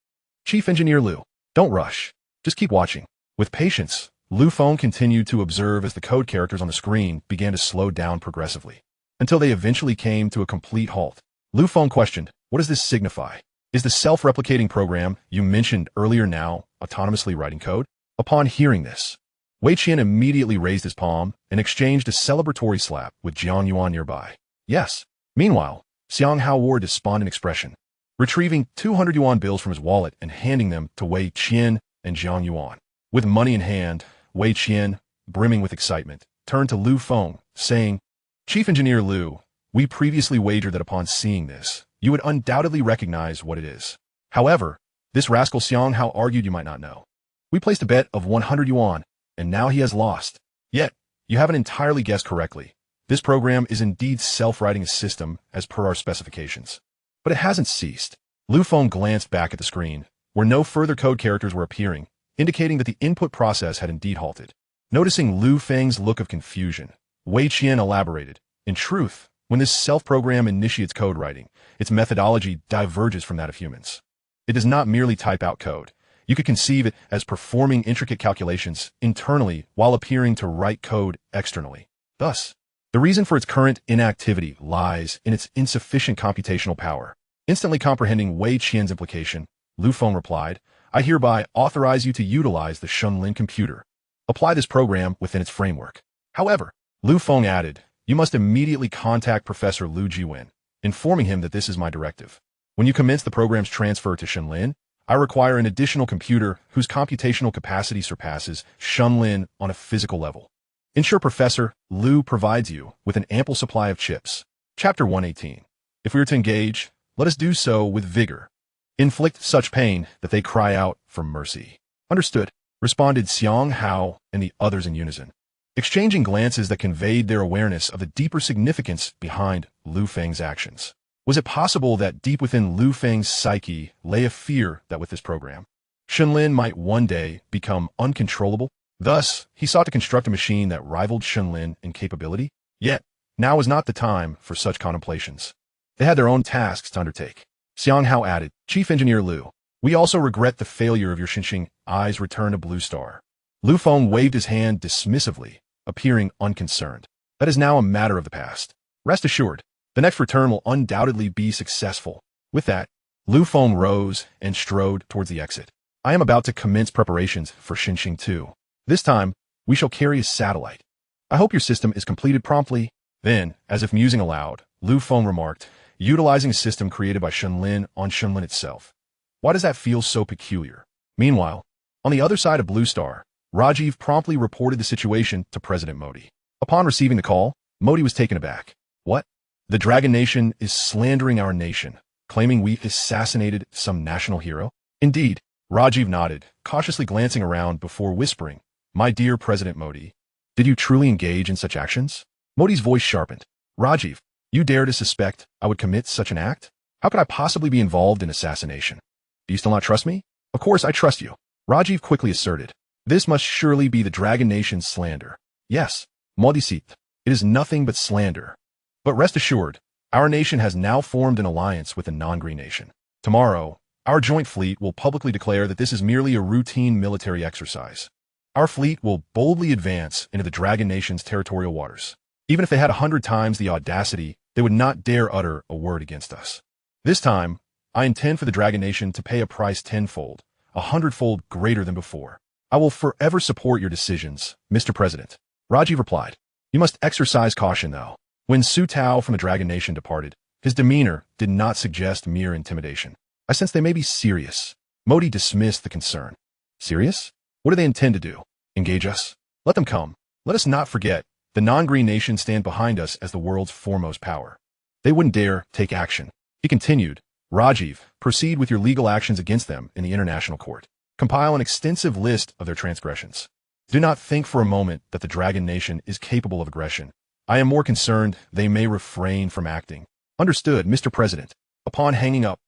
"Chief Engineer Lu, don't rush. Just keep watching." With patience, Lu Feng continued to observe as the code characters on the screen began to slow down progressively, until they eventually came to a complete halt. Lu Feng questioned, "What does this signify? Is the self-replicating program you mentioned earlier now autonomously writing code?" Upon hearing this, Wei Qian immediately raised his palm and exchanged a celebratory slap with Jiang Yuan nearby. "Yes." Meanwhile, Xiang Hao wore a despondent expression, retrieving 200 yuan bills from his wallet and handing them to Wei Qian and Jiang Yuan. With money in hand, Wei Qian, brimming with excitement, turned to Lu Feng, saying, "Chief Engineer Lu, we previously wagered that upon seeing this, you would undoubtedly recognize what it is. However, this rascal Xiang Hao argued you might not know. We placed a bet of 100 yuan, and now he has lost. Yet, you haven't entirely guessed correctly. This program is indeed self-writing a system as per our specifications. But it hasn't ceased." Lu Feng glanced back at the screen, where no further code characters were appearing, indicating that the input process had indeed halted. Noticing Lu Feng's look of confusion, Wei Qian elaborated, "In truth, when this self-program initiates code writing, its methodology diverges from that of humans. It does not merely type out code. You could conceive it as performing intricate calculations internally while appearing to write code externally. Thus, the reason for its current inactivity lies in its insufficient computational power." Instantly comprehending Wei Qian's implication, Lu Feng replied, "I hereby authorize you to utilize the Shunlin computer. Apply this program within its framework." However, Lu Feng added, "You must immediately contact Professor Lu Jiwen, informing him that this is my directive. When you commence the program's transfer to Shunlin, I require an additional computer whose computational capacity surpasses Shunlin on a physical level. Ensure Professor Lu provides you with an ample supply of chips." Chapter 118. If we are to engage, let us do so with vigor. Inflict such pain that they cry out for mercy. "Understood," responded Xiang Hao and the others in unison, exchanging glances that conveyed their awareness of the deeper significance behind Lu Feng's actions. Was it possible that deep within Lu Feng's psyche lay a fear that with this program, Shunlin might one day become uncontrollable? Thus, he sought to construct a machine that rivaled Shunlin in capability? Yet, now was not the time for such contemplations. They had their own tasks to undertake. Xiang Hao added, "Chief Engineer Lu, we also regret the failure of your Xinxing Eye's return to Blue Star." Lu Feng waved his hand dismissively, appearing unconcerned. "That is now a matter of the past. Rest assured, the next return will undoubtedly be successful." With that, Lu Feng rose and strode towards the exit. "I am about to commence preparations for Xinxing 2. This time, we shall carry a satellite. I hope your system is completed promptly." Then, as if musing aloud, Lu Feng remarked, "Utilizing a system created by Shunlin on Shunlin itself. Why does that feel so peculiar?" Meanwhile, on the other side of Blue Star, Rajiv promptly reported the situation to President Modi. Upon receiving the call, Modi was taken aback. "What? The Dragon Nation is slandering our nation, claiming we assassinated some national hero?" "Indeed." Rajiv nodded, cautiously glancing around before whispering, "My dear President Modi, did you truly engage in such actions?" Modi's voice sharpened. "Rajiv, you dare to suspect I would commit such an act? How could I possibly be involved in assassination? Do you still not trust me?" "Of course I trust you," Rajiv quickly asserted. "This must surely be the Dragon Nation's slander." "Yes, Modisit, it is nothing but slander. But rest assured, our nation has now formed an alliance with the non-Green Nation. Tomorrow, our joint fleet will publicly declare that this is merely a routine military exercise. Our fleet will boldly advance into the Dragon Nation's territorial waters. Even if they had 100 times the audacity, they would not dare utter a word against us. This time, I intend for the Dragon Nation to pay a price tenfold, 100-fold greater than before. I will forever support your decisions, Mr. President." Rajiv replied, "You must exercise caution, though." When Su Tao from the Dragon Nation departed, his demeanor did not suggest mere intimidation. "I sense they may be serious." Modi dismissed the concern. "Serious? What do they intend to do? Engage us? Let them come. Let us not forget, the non-green nations stand behind us as the world's foremost power. They wouldn't dare take action. He continued, Rajiv, proceed with your legal actions against them in the international court. Compile an extensive list of their transgressions. Do not think for a moment that the Dragon Nation is capable of aggression. I am more concerned they may refrain from acting. Understood, Mr. President. Upon hanging up,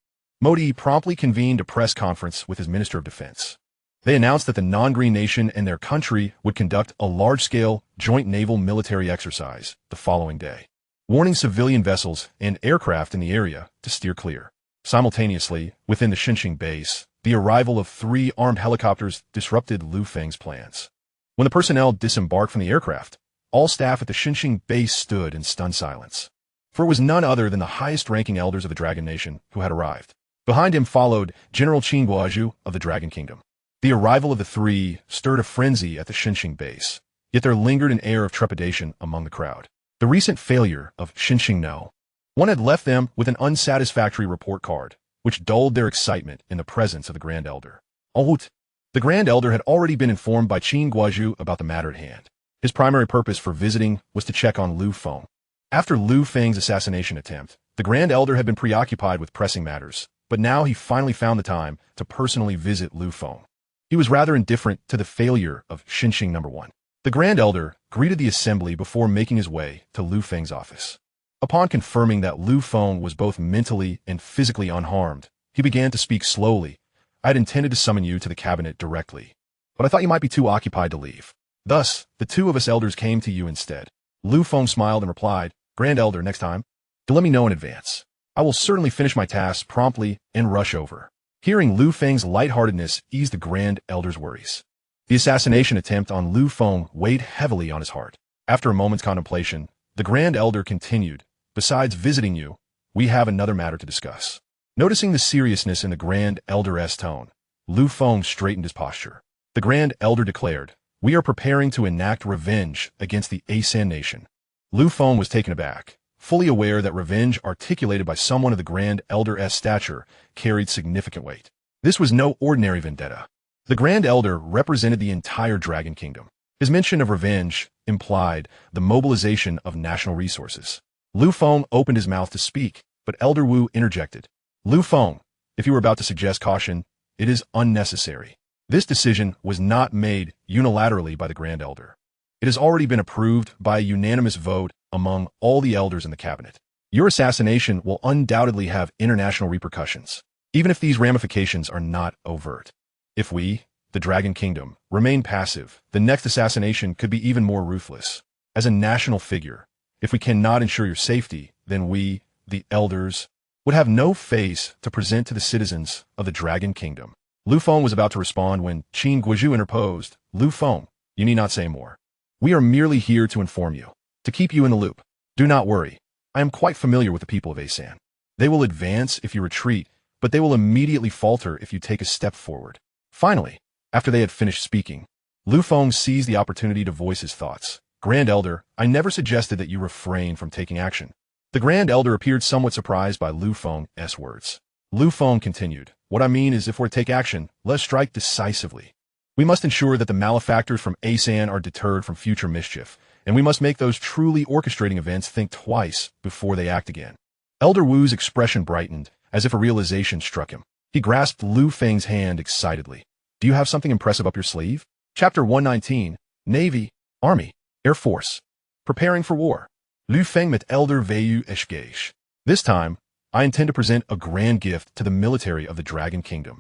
Modi promptly convened a press conference with his Minister of Defense. They announced that the non-green nation and their country would conduct a large-scale joint naval military exercise the following day, warning civilian vessels and aircraft in the area to steer clear. Simultaneously, within the Xinjiang base, the arrival of 3 armed helicopters disrupted Lu Feng's plans. When the personnel disembarked from the aircraft, all staff at the Xinjiang base stood in stunned silence. For it was none other than the highest-ranking elders of the Dragon Nation who had arrived. Behind him followed General Qin Guozhu of the Dragon Kingdom. The arrival of the 3 stirred a frenzy at the Xinjiang base, yet there lingered an air of trepidation among the crowd. The recent failure of Xinjiang No. 1 had left them with an unsatisfactory report card, which dulled their excitement in the presence of the Grand Elder. The Grand Elder had already been informed by Qin Guozhu about the matter at hand. His primary purpose for visiting was to check on Lu Feng. After Lu Feng's assassination attempt, the Grand Elder had been preoccupied with pressing matters, but now he finally found the time to personally visit Lu Feng. He was rather indifferent to the failure of Xinjiang No. 1. The Grand Elder greeted the assembly before making his way to Lu Feng's office. Upon confirming that Lu Feng was both mentally and physically unharmed, he began to speak slowly. I had intended to summon you to the cabinet directly, but I thought you might be too occupied to leave. Thus, the 2 of us elders came to you instead. Lu Feng smiled and replied, Grand Elder, next time, to let me know in advance. I will certainly finish my tasks promptly and rush over. Hearing Lu Feng's lightheartedness eased the Grand Elder's worries. The assassination attempt on Lu Feng weighed heavily on his heart. After a moment's contemplation, the Grand Elder continued, Besides visiting you, we have another matter to discuss. Noticing the seriousness in the Grand Elder's tone, Lu Feng straightened his posture. The Grand Elder declared, We are preparing to enact revenge against the Asan nation. Lu Feng was taken aback, fully aware that revenge articulated by someone of the Grand Elder's stature carried significant weight. This was no ordinary vendetta. The Grand Elder represented the entire Dragon Kingdom. His mention of revenge implied the mobilization of national resources. Lu Feng opened his mouth to speak, but Elder Wu interjected. Lu Feng, if you were about to suggest caution, it is unnecessary. This decision was not made unilaterally by the Grand Elder. It has already been approved by a unanimous vote among all the elders in the cabinet. Your assassination will undoubtedly have international repercussions, even if these ramifications are not overt. If we, the Dragon Kingdom, remain passive, the next assassination could be even more ruthless. As a national figure, if we cannot ensure your safety, then we, the elders, would have no face to present to the citizens of the Dragon Kingdom. Lu Feng was about to respond when Qin Guozhu interposed. Lu Feng, you need not say more. We are merely here to inform you, to keep you in the loop. Do not worry. I am quite familiar with the people of Asan. They will advance if you retreat, but they will immediately falter if you take a step forward. Finally, after they had finished speaking, Lu Feng seized the opportunity to voice his thoughts. Grand Elder, I never suggested that you refrain from taking action. The Grand Elder appeared somewhat surprised by Lu Feng's words. Lu Feng continued, What I mean is if we're to take action, let's strike decisively. We must ensure that the malefactors from Asan are deterred from future mischief, and we must make those truly orchestrating events think twice before they act again. Elder Wu's expression brightened, as if a realization struck him. He grasped Lu Feng's hand excitedly. Do you have something impressive up your sleeve? Chapter 119, Navy, Army, Air Force. Preparing for war. Lu Feng met Elder Vu Eshgesh. This time, I intend to present a grand gift to the military of the Dragon Kingdom.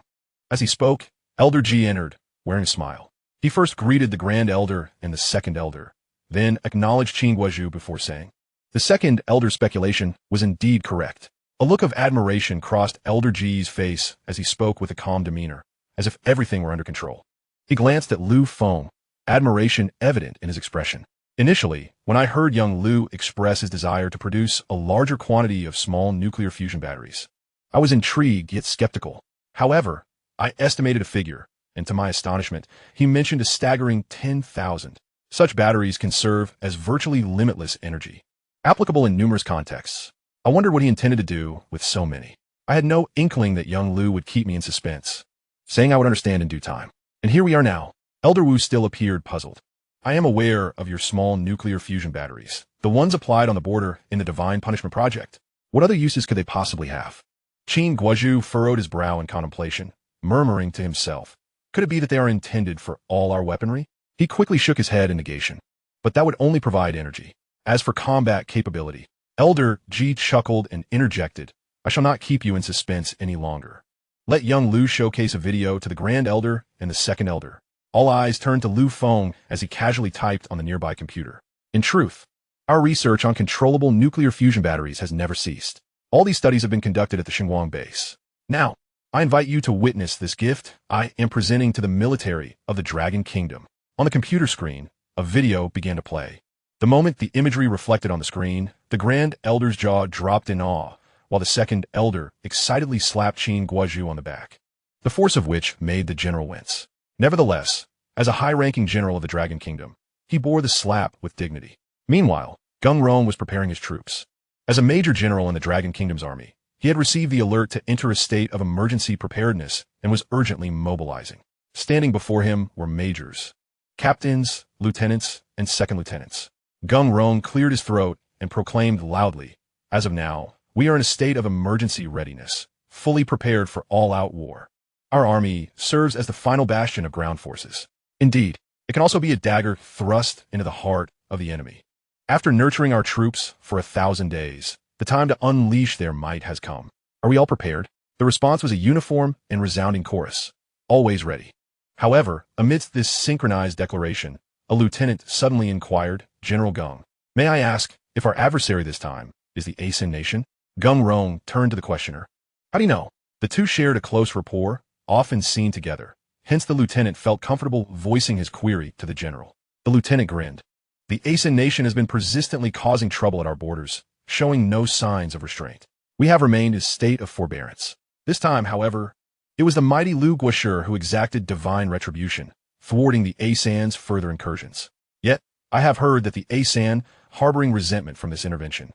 As he spoke, Elder Ji entered, wearing a smile. He first greeted the Grand Elder and the Second Elder, then acknowledged Qin Guozhu before saying. The Second Elder's speculation was indeed correct. A look of admiration crossed Elder Ji's face as he spoke with a calm demeanor, as if everything were under control. He glanced at Lu Feng, admiration evident in his expression. Initially, when I heard young Lu express his desire to produce a larger quantity of small nuclear fusion batteries, I was intrigued yet skeptical. However, I estimated a figure, and to my astonishment, he mentioned a staggering 10,000. Such batteries can serve as virtually limitless energy, applicable in numerous contexts. I wondered what he intended to do with so many. I had no inkling that young Lu would keep me in suspense, saying I would understand in due time. And here we are now. Elder Wu still appeared puzzled. I am aware of your small nuclear fusion batteries, the ones applied on the border in the Divine Punishment Project. What other uses could they possibly have? Qin Guozhu furrowed his brow in contemplation, murmuring to himself, could it be that they are intended for all our weaponry? He quickly shook his head in negation. But that would only provide energy. As for combat capability, Elder Ji chuckled and interjected, I shall not keep you in suspense any longer. Let young Lu showcase a video to the Grand Elder and the Second Elder. All eyes turned to Lu Feng as he casually typed on the nearby computer. In truth, our research on controllable nuclear fusion batteries has never ceased. All these studies have been conducted at the Xinguang base. Now, I invite you to witness this gift I am presenting to the military of the Dragon Kingdom. On the computer screen, a video began to play. The moment the imagery reflected on the screen, the Grand Elder's jaw dropped in awe, while the Second Elder excitedly slapped Qin Guozhu on the back, the force of which made the general wince. Nevertheless, as a high-ranking general of the Dragon Kingdom, he bore the slap with dignity. Meanwhile, Gung Rong was preparing his troops. As a major general in the Dragon Kingdom's army, he had received the alert to enter a state of emergency preparedness and was urgently mobilizing. Standing before him were majors, captains, lieutenants, and second lieutenants. Gung Rong cleared his throat and proclaimed loudly, as of now, we are in a state of emergency readiness, fully prepared for all-out war. Our army serves as the final bastion of ground forces. Indeed, it can also be a dagger thrust into the heart of the enemy. After nurturing our troops for 1,000 days, the time to unleash their might has come. Are we all prepared? The response was a uniform and resounding chorus. Always ready. However, amidst this synchronized declaration, a lieutenant suddenly inquired, General Gung, may I ask if our adversary this time is the Asin nation? Gung Rong turned to the questioner. How do you know? The two shared a close rapport, often seen together. Hence the lieutenant felt comfortable voicing his query to the general. The lieutenant grinned. The Asin nation has been persistently causing trouble at our borders, showing no signs of restraint. We have remained in a state of forbearance. This time, however, it was the mighty Lu Guoshi who exacted divine retribution, thwarting the Asan's further incursions. Yet, I have heard that the Asan, harboring resentment from this intervention,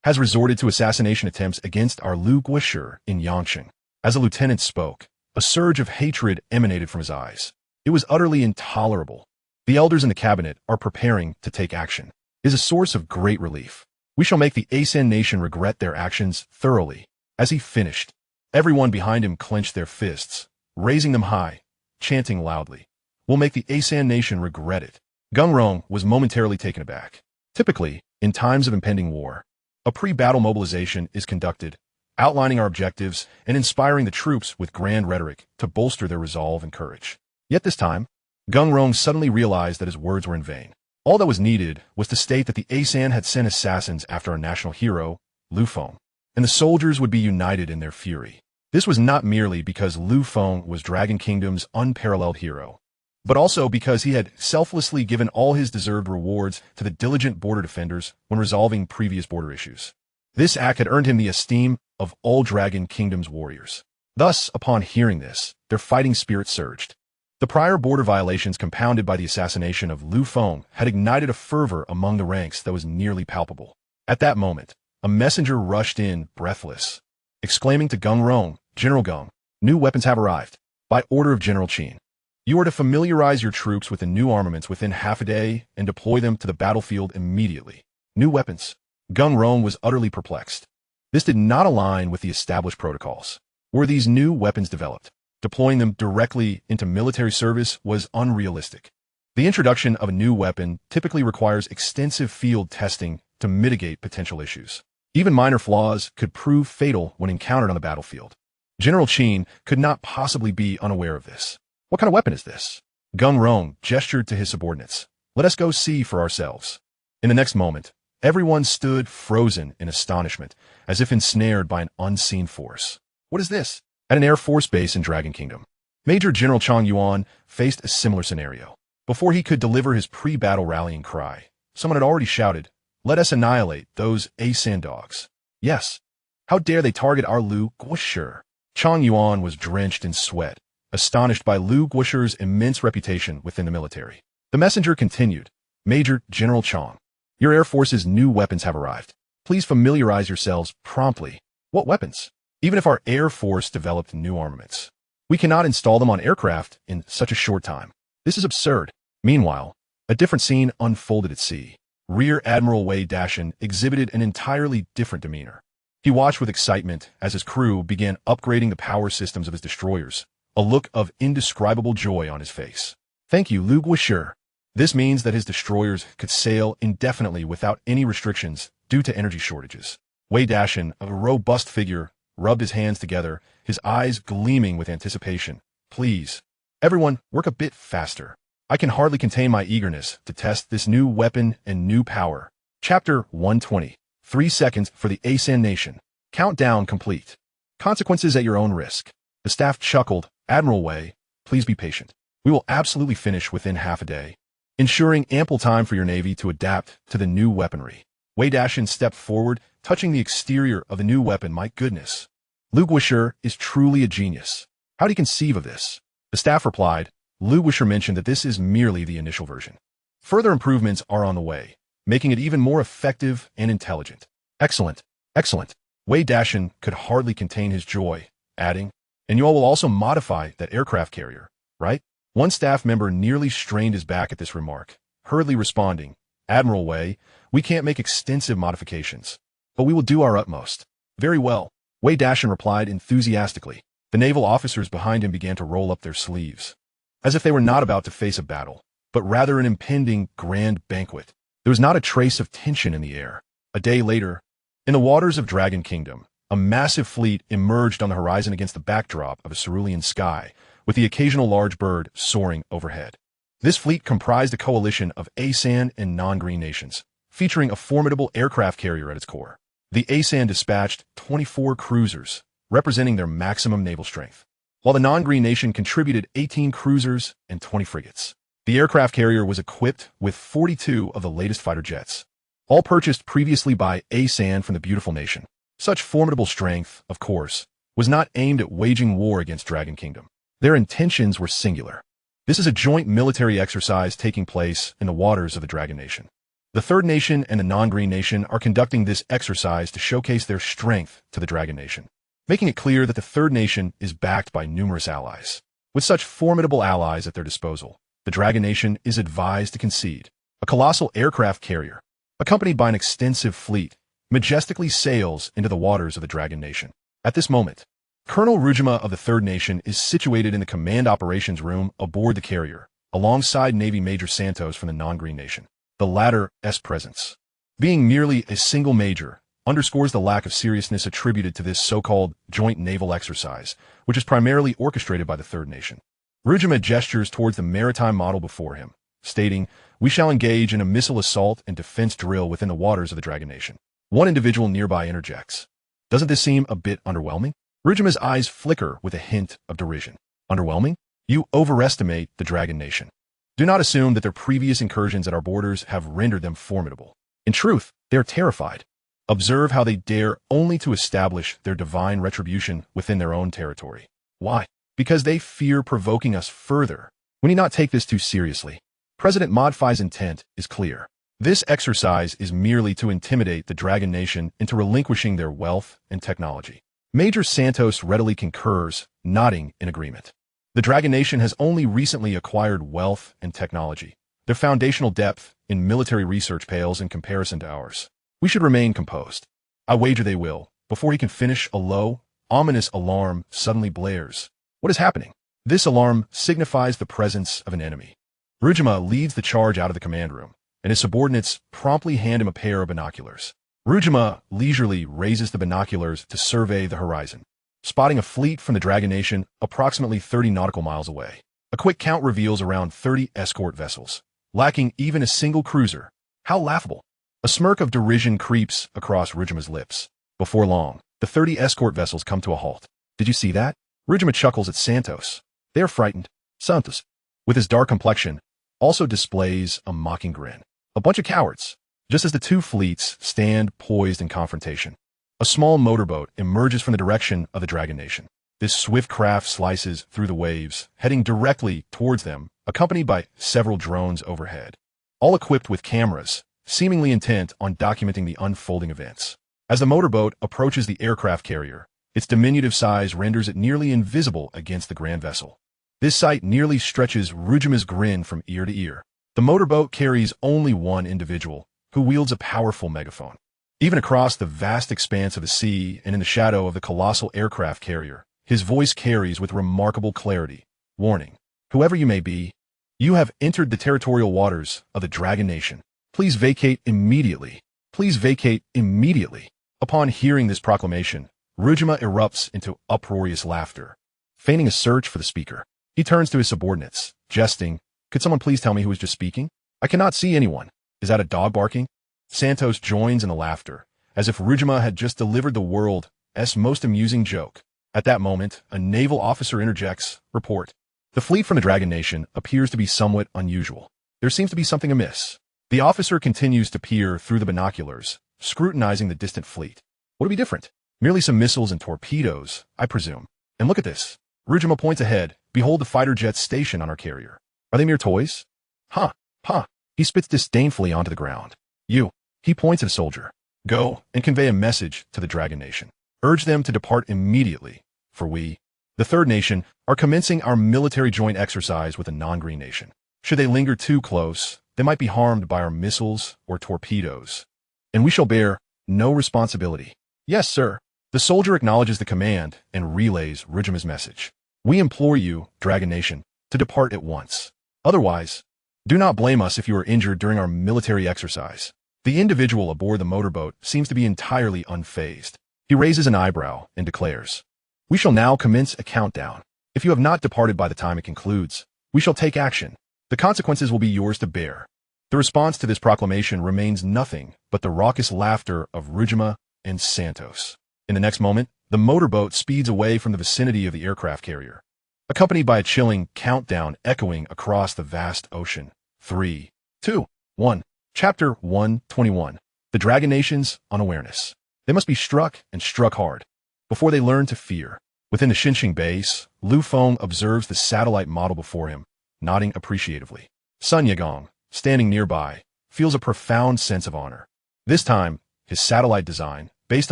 has resorted to assassination attempts against our Lu Guoshi in Yangqing. As the lieutenant spoke, a surge of hatred emanated from his eyes. It was utterly intolerable. The elders in the cabinet are preparing to take action. It is a source of great relief. We shall make the Asan nation regret their actions thoroughly. As he finished, everyone behind him clenched their fists, raising them high, chanting loudly, we'll make the Asan nation regret it. Gung Rong was momentarily taken aback. Typically, in times of impending war, a pre-battle mobilization is conducted, outlining our objectives and inspiring the troops with grand rhetoric to bolster their resolve and courage. Yet this time, Gung Rong suddenly realized that his words were in vain. All that was needed was to state that the Asan had sent assassins after our national hero, Lu Feng, and the soldiers would be united in their fury. This was not merely because Lu Feng was Dragon Kingdom's unparalleled hero, but also because he had selflessly given all his deserved rewards to the diligent border defenders when resolving previous border issues. This act had earned him the esteem of all Dragon Kingdom's warriors. Thus, upon hearing this, their fighting spirit surged. The prior border violations compounded by the assassination of Lu Feng had ignited a fervor among the ranks that was nearly palpable. At that moment, a messenger rushed in, breathless, exclaiming to Gung Rong, General Gung, new weapons have arrived. By order of General Qin, you are to familiarize your troops with the new armaments within half a day and deploy them to the battlefield immediately. New weapons. Gung Rong was utterly perplexed. This did not align with the established protocols. Were these new weapons developed? Deploying them directly into military service was unrealistic. The introduction of a new weapon typically requires extensive field testing to mitigate potential issues. Even minor flaws could prove fatal when encountered on the battlefield. General Qin could not possibly be unaware of this. What kind of weapon is this? Gung Rong gestured to his subordinates. Let us go see for ourselves. In the next moment, everyone stood frozen in astonishment, as if ensnared by an unseen force. What is this? At an Air Force base in Dragon Kingdom, Major General Chang Yuan faced a similar scenario. Before he could deliver his pre-battle rallying cry, someone had already shouted, let us annihilate those Asan dogs. Yes. How dare they target our Lu Guoshi? Chang Yuan was drenched in sweat, astonished by Lu Guoshi's immense reputation within the military. The messenger continued, Major General Chang, your Air Force's new weapons have arrived. Please familiarize yourselves promptly. What weapons? Even if our Air Force developed new armaments, we cannot install them on aircraft in such a short time. This is absurd. Meanwhile, A different scene unfolded at sea. Rear Admiral Wei Dashin exhibited an entirely different demeanor. He watched with excitement as his crew began upgrading the power systems of his destroyers, a look of indescribable joy on his face. Thank you, Lu Guishu. This means that his destroyers could sail indefinitely without any restrictions due to energy shortages. Wei Dashin, a robust figure, rubbed his hands together, his eyes gleaming with anticipation. Please, everyone, work a bit faster. I can hardly contain my eagerness to test this new weapon and new power. Chapter 120. 3 seconds for the Asan Nation. Countdown complete. Consequences at your own risk. The staff chuckled. Admiral Wei, please be patient. We will absolutely finish within half a day, ensuring ample time for your Navy to adapt to the new weaponry. Wei Dashin stepped forward, touching the exterior of the new weapon. My goodness. Lu Guishu is truly a genius. How do you conceive of this? The staff replied. Lu Guishu mentioned that this is merely the initial version. Further improvements are on the way, making it even more effective and intelligent. Excellent, excellent. Wei Dashin could hardly contain his joy, adding, and you all will also modify that aircraft carrier, right? One staff member nearly strained his back at this remark, hurriedly responding, Admiral Wei, we can't make extensive modifications, but we will do our utmost. Very well, Wei Dashin replied enthusiastically. The naval officers behind him began to roll up their sleeves, as if they were not about to face a battle, but rather an impending grand banquet. There was not a trace of tension in the air. A day later, in the waters of Dragon Kingdom, a massive fleet emerged on the horizon against the backdrop of a cerulean sky, with the occasional large bird soaring overhead. This fleet comprised a coalition of Asan and non-green nations, featuring a formidable aircraft carrier at its core. The Asan dispatched 24 cruisers, representing their maximum naval strength, while the non-green nation contributed 18 cruisers and 20 frigates. The aircraft carrier was equipped with 42 of the latest fighter jets, all purchased previously by Asan from the beautiful nation. Such formidable strength, of course, was not aimed at waging war against Dragon Kingdom. Their intentions were singular. This is a joint military exercise taking place in the waters of the Dragon Nation. The Third Nation and the non-green nation are conducting this exercise to showcase their strength to the Dragon Nation, making it clear that the Third Nation is backed by numerous allies. With such formidable allies at their disposal, the Dragon Nation is advised to concede. A colossal aircraft carrier, accompanied by an extensive fleet, majestically sails into the waters of the Dragon Nation. At this moment, Colonel Rujima of the Third Nation is situated in the command operations room aboard the carrier, alongside Navy Major Santos from the non-green nation. The latter's presence, being merely a single major, underscores the lack of seriousness attributed to this so-called joint naval exercise, which is primarily orchestrated by the Third Nation. Rujima gestures towards the maritime model before him, stating, we shall engage in a missile assault and defense drill within the waters of the Dragon Nation. One individual nearby interjects, doesn't this seem a bit underwhelming? Rujima's eyes flicker with a hint of derision. Underwhelming? You overestimate the Dragon Nation. Do not assume that their previous incursions at our borders have rendered them formidable. In truth, they are terrified. Observe how they dare only to establish their divine retribution within their own territory. Why? Because they fear provoking us further. We need not take this too seriously. President Modfi's intent is clear. This exercise is merely to intimidate the Dragon Nation into relinquishing their wealth and technology. Major Santos readily concurs, nodding in agreement. The Dragon Nation has only recently acquired wealth and technology. Their foundational depth in military research pales in comparison to ours. We should remain composed. I wager they will. Before he can finish, a low, ominous alarm suddenly blares. What is happening? This alarm signifies the presence of an enemy. Rujima leads the charge out of the command room, and his subordinates promptly hand him a pair of binoculars. Rujima leisurely raises the binoculars to survey the horizon, spotting a fleet from the Dragon Nation approximately 30 nautical miles away. A quick count reveals around 30 escort vessels, lacking even a single cruiser. How laughable. A smirk of derision creeps across Rujima's lips. Before long, the 30 escort vessels come to a halt. Did you see that? Rujima chuckles at Santos. They are frightened. Santos, with his dark complexion, also displays a mocking grin. A bunch of cowards. Just as the two fleets stand poised in confrontation, a small motorboat emerges from the direction of the Dragon Nation. This swift craft slices through the waves, heading directly towards them, accompanied by several drones overhead, all equipped with cameras, seemingly intent on documenting the unfolding events. As the motorboat approaches the aircraft carrier, its diminutive size renders it nearly invisible against the grand vessel. This sight nearly stretches Rujima's grin from ear to ear. The motorboat carries only one individual, who wields a powerful megaphone. Even across the vast expanse of the sea and in the shadow of the colossal aircraft carrier, his voice carries with remarkable clarity. Warning. Whoever you may be, you have entered the territorial waters of the Dragon Nation. Please vacate immediately. Please vacate immediately. Upon hearing this proclamation, Rujima erupts into uproarious laughter, feigning a search for the speaker. He turns to his subordinates, jesting, "Could someone please tell me who was just speaking? I cannot see anyone. Is that a dog barking?" Santos joins in the laughter, as if Rujima had just delivered the world's most amusing joke. At that moment, a naval officer interjects, "Report. The fleet from the Dragon Nation appears to be somewhat unusual. There seems to be something amiss." The officer continues to peer through the binoculars, scrutinizing the distant fleet. What would be different? Merely some missiles and torpedoes, I presume. And look at this. Rujima points ahead. Behold the fighter jets stationed on our carrier. Are they mere toys? Ha, ha. He spits disdainfully onto the ground. You. He points at a soldier. Go and convey a message to the Dragon Nation. Urge them to depart immediately, for we, the Third Nation, are commencing our military joint exercise with a non-green nation. Should they linger too close, they might be harmed by our missiles or torpedoes. And we shall bear no responsibility. Yes, sir. The soldier acknowledges the command and relays Rujima's message. We implore you, Dragon Nation, to depart at once. Otherwise, do not blame us if you are injured during our military exercise. The individual aboard the motorboat seems to be entirely unfazed. He raises an eyebrow and declares, "We shall now commence a countdown. If you have not departed by the time it concludes, we shall take action. The consequences will be yours to bear." The response to this proclamation remains nothing but the raucous laughter of Rujima and Santos. In the next moment, the motorboat speeds away from the vicinity of the aircraft carrier, accompanied by a chilling countdown echoing across the vast ocean. 3, 2, 1. Chapter 121. The Dragon Nation's Unawareness. They must be struck and struck hard before they learn to fear. Within the Xinxing base, Lu Feng observes the satellite model before him, nodding appreciatively. Sun Yagong, standing nearby, feels a profound sense of honor. This time, his satellite design, based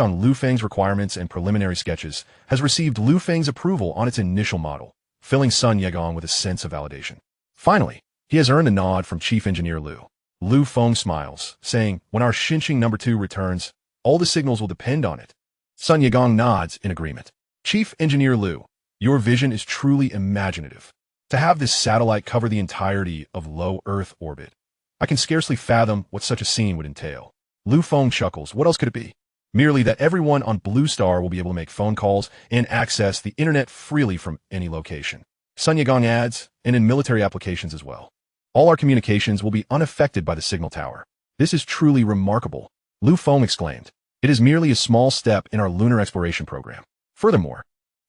on Lu Feng's requirements and preliminary sketches, has received Lu Feng's approval on its initial model, filling Sun Yagong with a sense of validation. Finally, he has earned a nod from Chief Engineer Lu. Lu Feng smiles, saying, "When our Xinxing number 2 returns, all the signals will depend on it." Sun Yagong nods in agreement. "Chief Engineer Lu, your vision is truly imaginative. To have this satellite cover the entirety of low Earth orbit, I can scarcely fathom what such a scene would entail." Lu Feng chuckles. What else could it be? Merely that everyone on Blue Star will be able to make phone calls and access the internet freely from any location. Sun Yagong adds, and in military applications as well. All our communications will be unaffected by the signal tower. This is truly remarkable, Lu Feng exclaimed. It is merely a small step in our lunar exploration program. Furthermore,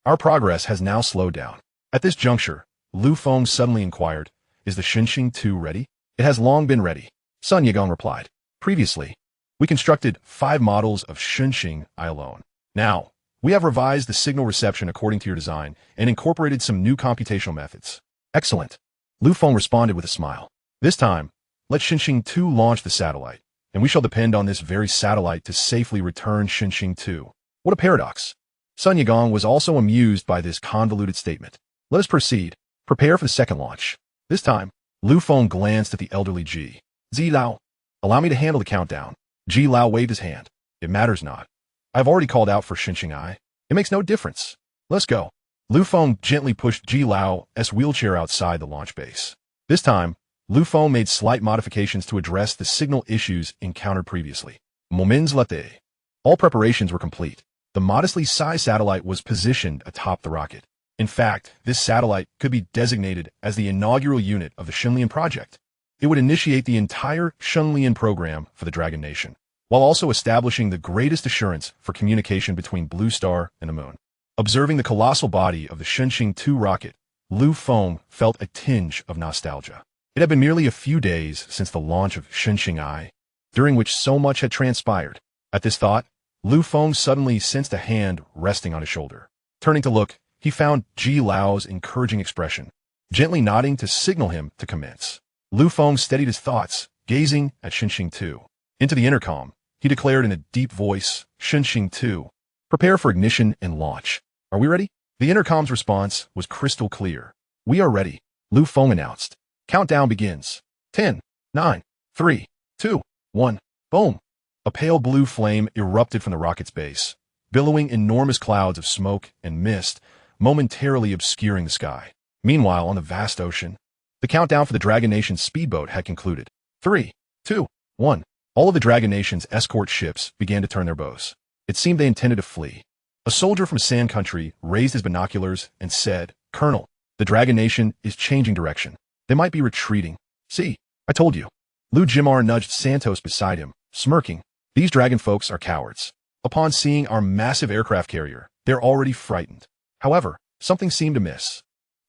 our progress has now slowed down. At this juncture, Lu Feng suddenly inquired, "Is the Xinxing 2 ready?" "It has long been ready," Sun Yagong replied. "Previously, we constructed 5 models of Xinxing I alone. Now, we have revised the signal reception according to your design and incorporated some new computational methods." "Excellent," Lu Feng responded with a smile. "This time, let Xinxing 2 launch the satellite, and we shall depend on this very satellite to safely return Xinxing 2. What a paradox. Sun Yagong was also amused by this convoluted statement. "Let us proceed. Prepare for the second launch." This time, Lu Feng glanced at the elderly Ji. "Zi Lao, allow me to handle the countdown." Ji Lao waved his hand. "It matters not. I have already called out for Xinxing I. It makes no difference. Let's go." Lu Feng gently pushed Ji Lao's wheelchair outside the launch base. This time, Lu Feng made slight modifications to address the signal issues encountered previously. Monumental Celebration. All preparations were complete. The modestly sized satellite was positioned atop the rocket. In fact, this satellite could be designated as the inaugural unit of the Xinlian project. It would initiate the entire Xinlian program for the Dragon Nation, while also establishing the greatest assurance for communication between Blue Star and the Moon. Observing the colossal body of the Xinxing 2 rocket, Lu Feng felt a tinge of nostalgia. It had been merely a few days since the launch of Xinxing I, during which so much had transpired. At this thought, Lu Feng suddenly sensed a hand resting on his shoulder. Turning to look, he found Ji Lao's encouraging expression, gently nodding to signal him to commence. Lu Feng steadied his thoughts, gazing at Xinxing 2. Into the intercom, he declared in a deep voice, "Xinxing 2, prepare for ignition and launch. Are we ready?" The intercom's response was crystal clear. "We are ready," Lu Feng announced. "Countdown begins. 10, 9, 3, 2, 1. Boom! A pale blue flame erupted from the rocket's base, billowing enormous clouds of smoke and mist, momentarily obscuring the sky. Meanwhile, on the vast ocean, the countdown for the Dragon Nation's speedboat had concluded. 3, 2, 1. All of the Dragon Nation's escort ships began to turn their bows. It seemed they intended to flee. A soldier from Sand Country raised his binoculars and said, "Colonel, the Dragon Nation is changing direction. They might be retreating. See, I told you." Liu Jimar nudged Santos beside him, smirking. "These dragon folks are cowards. Upon seeing our massive aircraft carrier, they're already frightened." However, something seemed amiss.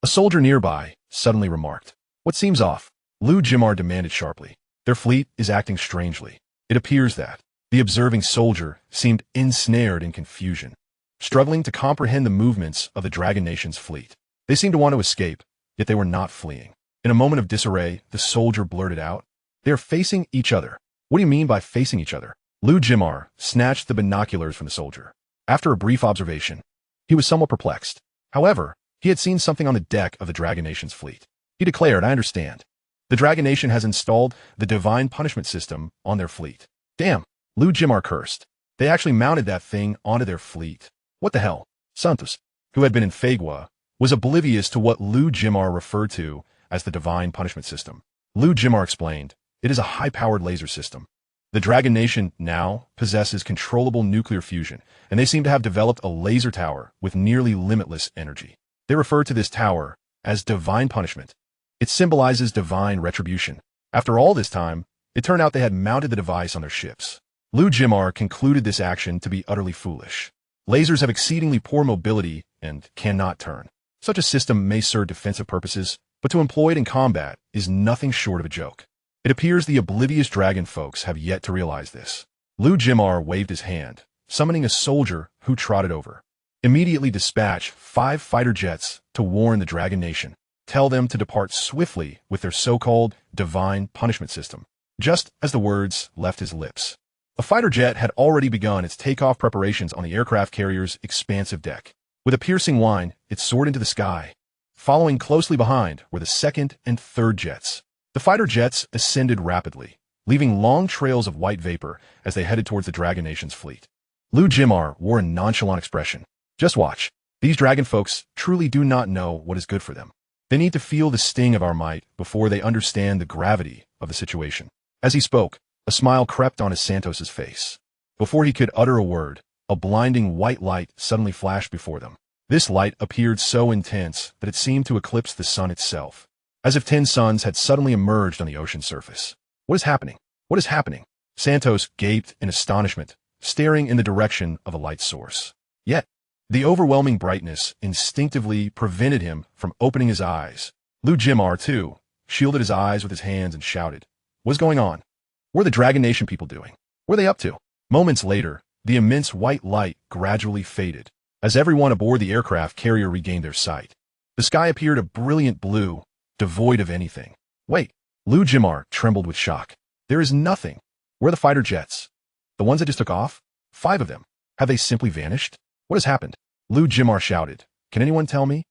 A soldier nearby suddenly remarked, "What seems off?" Liu Jimar demanded sharply. "Their fleet is acting strangely. It appears that." The observing soldier seemed ensnared in confusion, struggling to comprehend the movements of the Dragon Nation's fleet. They seemed to want to escape, yet they were not fleeing. In a moment of disarray, the soldier blurted out, "They are facing each other." "What do you mean by facing each other?" Liu Jimar snatched the binoculars from the soldier. After a brief observation, he was somewhat perplexed. However, he had seen something on the deck of the Dragon Nation's fleet. He declared, "I understand. The Dragon Nation has installed the Divine Punishment System on their fleet." "Damn," Liu Jimar cursed. "They actually mounted that thing onto their fleet. What the hell?" Santos, who had been in Fagua, was oblivious to what Liu Jimar referred to as the Divine Punishment System. Liu Jimar explained, "It is a high-powered laser system. The Dragon Nation now possesses controllable nuclear fusion, and they seem to have developed a laser tower with nearly limitless energy. They refer to this tower as Divine Punishment. It symbolizes divine retribution. After all this time, it turned out they had mounted the device on their ships." Liu Jimar concluded this action to be utterly foolish. Lasers have exceedingly poor mobility and cannot turn. Such a system may serve defensive purposes, but to employ it in combat is nothing short of a joke. It appears the oblivious dragon folks have yet to realize this. Liu Jimar waved his hand, summoning a soldier who trotted over. "Immediately dispatch 5 fighter jets to warn the Dragon Nation. Tell them to depart swiftly with their so-called Divine Punishment System." Just as the words left his lips, a fighter jet had already begun its takeoff preparations on the aircraft carrier's expansive deck. With a piercing whine, it soared into the sky. Following closely behind were the second and third jets. The fighter jets ascended rapidly, leaving long trails of white vapor as they headed towards the Dragon Nation's fleet. Liu Jimar wore a nonchalant expression. "Just watch. These dragon folks truly do not know what is good for them. They need to feel the sting of our might before they understand the gravity of the situation." As he spoke, a smile crept onto Santos's face. Before he could utter a word, a blinding white light suddenly flashed before them. This light appeared so intense that it seemed to eclipse the sun itself, as if 10 suns had suddenly emerged on the ocean surface. "What is happening? What is happening?" Santos gaped in astonishment, staring in the direction of a light source. Yet, the overwhelming brightness instinctively prevented him from opening his eyes. Liu Jimar, too, shielded his eyes with his hands and shouted, "What's going on? What are the Dragon Nation people doing? What are they up to?" Moments later, the immense white light gradually faded, as everyone aboard the aircraft carrier regained their sight. The sky appeared a brilliant blue, devoid of anything. "Wait," Liu Jimar trembled with shock. "There is nothing. Where are the fighter jets? The ones that just took off? 5 of them. Have they simply vanished? What has happened?" Liu Jimar shouted. "Can anyone tell me?"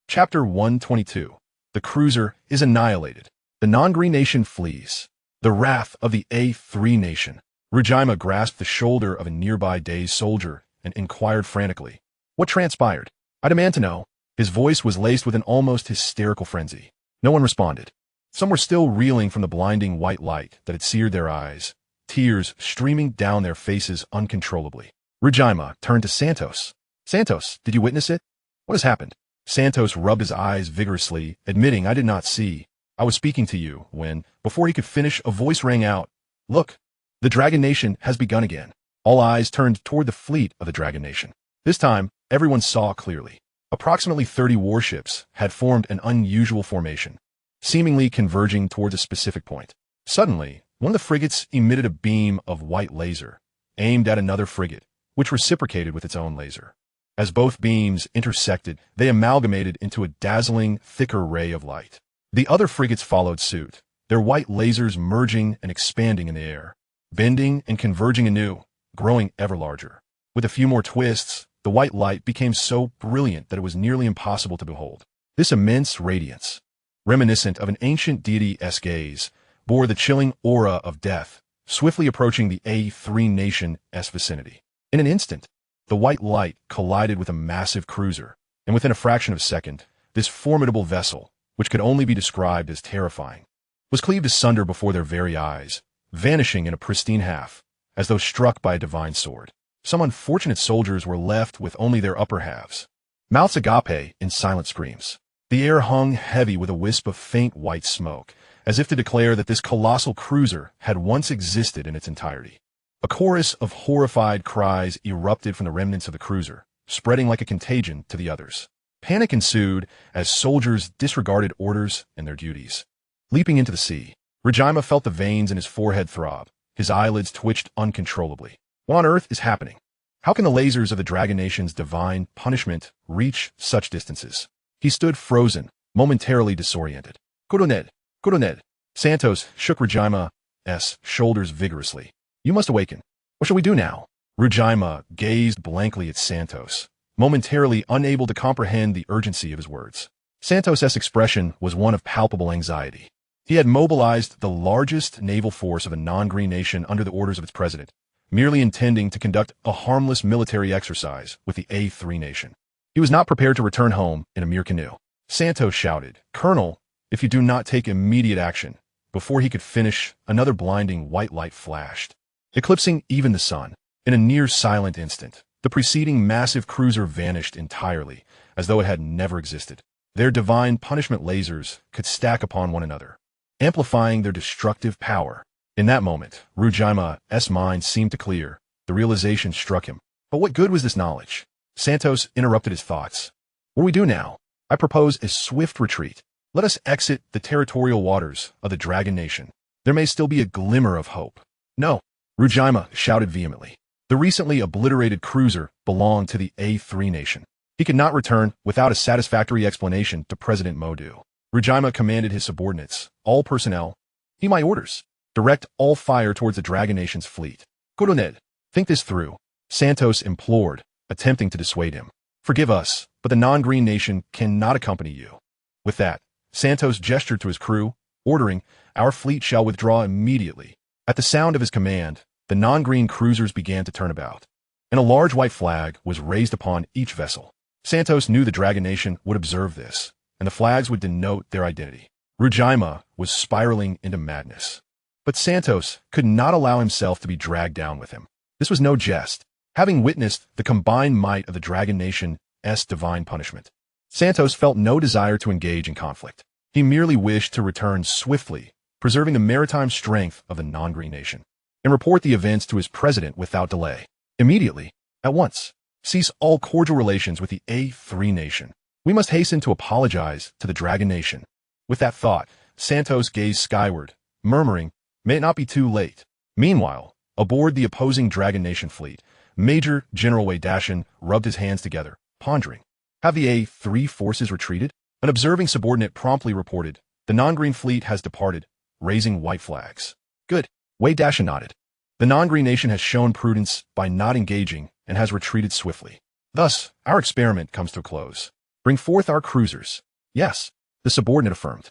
Chapter 122. The cruiser is annihilated. The non-green nation flees. The wrath of the A3 nation. Rujaima grasped the shoulder of a nearby dazed soldier and inquired frantically, "What transpired? I demand to know." His voice was laced with an almost hysterical frenzy. No one responded. Some were still reeling from the blinding white light that had seared their eyes, tears streaming down their faces uncontrollably. Rujaima turned to Santos. "Santos, did you witness it? What has happened?" Santos rubbed his eyes vigorously, admitting, "I did not see. I was speaking to you when," before he could finish, a voice rang out, "Look, the Dragon Nation has begun again." All eyes turned toward the fleet of the Dragon Nation. This time, everyone saw clearly. Approximately 30 warships had formed an unusual formation, seemingly converging towards a specific point. Suddenly, one of the frigates emitted a beam of white laser, aimed at another frigate, which reciprocated with its own laser. As both beams intersected, they amalgamated into a dazzling, thicker ray of light. The other frigates followed suit, their white lasers merging and expanding in the air, bending and converging anew, growing ever larger. With a few more twists, the white light became so brilliant that it was nearly impossible to behold. This immense radiance, reminiscent of an ancient deity's gaze, bore the chilling aura of death, swiftly approaching the A3 nation's vicinity. In an instant, the white light collided with a massive cruiser, and within a fraction of a second, this formidable vessel, which could only be described as terrifying, was cleaved asunder before their very eyes, vanishing in a pristine half, as though struck by a divine sword. Some unfortunate soldiers were left with only their upper halves, mouths agape in silent screams. The air hung heavy with a wisp of faint white smoke, as if to declare that this colossal cruiser had once existed in its entirety. A chorus of horrified cries erupted from the remnants of the cruiser, spreading like a contagion to the others. Panic ensued as soldiers disregarded orders and their duties. Leaping into the sea, Rajima felt the veins in his forehead throb. His eyelids twitched uncontrollably. What on earth is happening? How can the lasers of the Dragon Nation's divine punishment reach such distances? He stood frozen, momentarily disoriented. Coronel, Coronel. Santos shook Rajima's shoulders vigorously. You must awaken. What shall we do now? Rajima gazed blankly at Santos, momentarily unable to comprehend the urgency of his words. Santos's expression was one of palpable anxiety. He had mobilized the largest naval force of a non-green nation under the orders of its president, merely intending to conduct a harmless military exercise with the A3 nation. He was not prepared to return home in a mere canoe. Santos shouted, Colonel, if you do not take immediate action. Before he could finish, another blinding white light flashed, eclipsing even the sun. In a near-silent instant, the preceding massive cruiser vanished entirely, as though it had never existed. Their divine punishment lasers could stack upon one another, amplifying their destructive power. In that moment, Rajima's mind seemed to clear. The realization struck him. But what good was this knowledge? Santos interrupted his thoughts. What do we do now? I propose a swift retreat. Let us exit the territorial waters of the Dragon Nation. There may still be a glimmer of hope. No, Rajima shouted vehemently. The recently obliterated cruiser belonged to the A3 nation. He could not return without a satisfactory explanation to President Modu. Rajima commanded his subordinates, all personnel, heed my orders. Direct all fire towards the Dragon Nation's fleet. Coronel, think this through. Santos implored, attempting to dissuade him. Forgive us, but the non-green nation cannot accompany you. With that, Santos gestured to his crew, ordering, our fleet shall withdraw immediately. At the sound of his command, the non-green cruisers began to turn about, and a large white flag was raised upon each vessel. Santos knew the Dragon Nation would observe this, and the flags would denote their identity. Rajima was spiraling into madness. But Santos could not allow himself to be dragged down with him. This was no jest. Having witnessed the combined might of the Dragon Nation's divine punishment, Santos felt no desire to engage in conflict. He merely wished to return swiftly, preserving the maritime strength of the non-green nation, and report the events to his president without delay. Immediately, at once, cease all cordial relations with the A3 nation. We must hasten to apologize to the Dragon Nation. With that thought, Santos gazed skyward, murmuring, may it not be too late. Meanwhile, aboard the opposing Dragon Nation fleet, Major General Wei Dashin rubbed his hands together, pondering. Have the A3 forces retreated? An observing subordinate promptly reported, the non-green fleet has departed, raising white flags. Good. Wei Dashin nodded. The non-green nation has shown prudence by not engaging and has retreated swiftly. Thus, our experiment comes to a close. Bring forth our cruisers. Yes, the subordinate affirmed.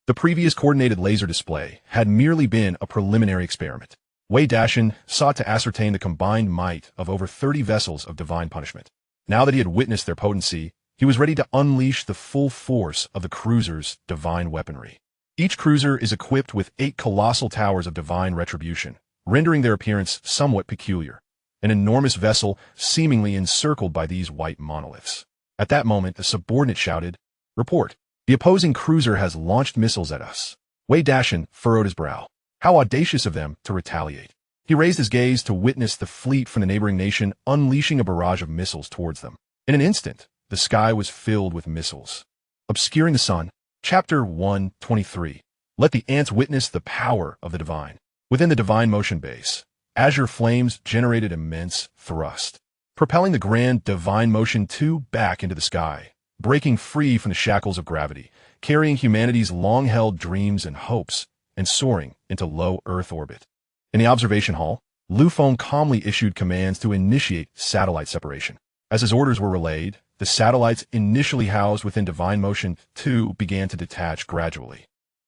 The previous coordinated laser display had merely been a preliminary experiment. Wei Dashin sought to ascertain the combined might of over 30 vessels of divine punishment. Now that he had witnessed their potency, he was ready to unleash the full force of the cruiser's divine weaponry. Each cruiser is equipped with 8 colossal towers of divine retribution, rendering their appearance somewhat peculiar. An enormous vessel seemingly encircled by these white monoliths. At that moment, the subordinate shouted, report. The opposing cruiser has launched missiles at us. Wei Dashin furrowed his brow. How audacious of them to retaliate. He raised his gaze to witness the fleet from the neighboring nation unleashing a barrage of missiles towards them. In an instant, the sky was filled with missiles. Obscuring the sun. Chapter 123. Let the ants witness the power of the divine. Within the divine motion base, azure flames generated immense thrust, propelling the grand divine motion 2 back into the sky, breaking free from the shackles of gravity, carrying humanity's long-held dreams and hopes, and soaring into low Earth orbit. In the observation hall, Fong calmly issued commands to initiate satellite separation. As his orders were relayed, the satellites initially housed within Divine Motion 2 began to detach gradually.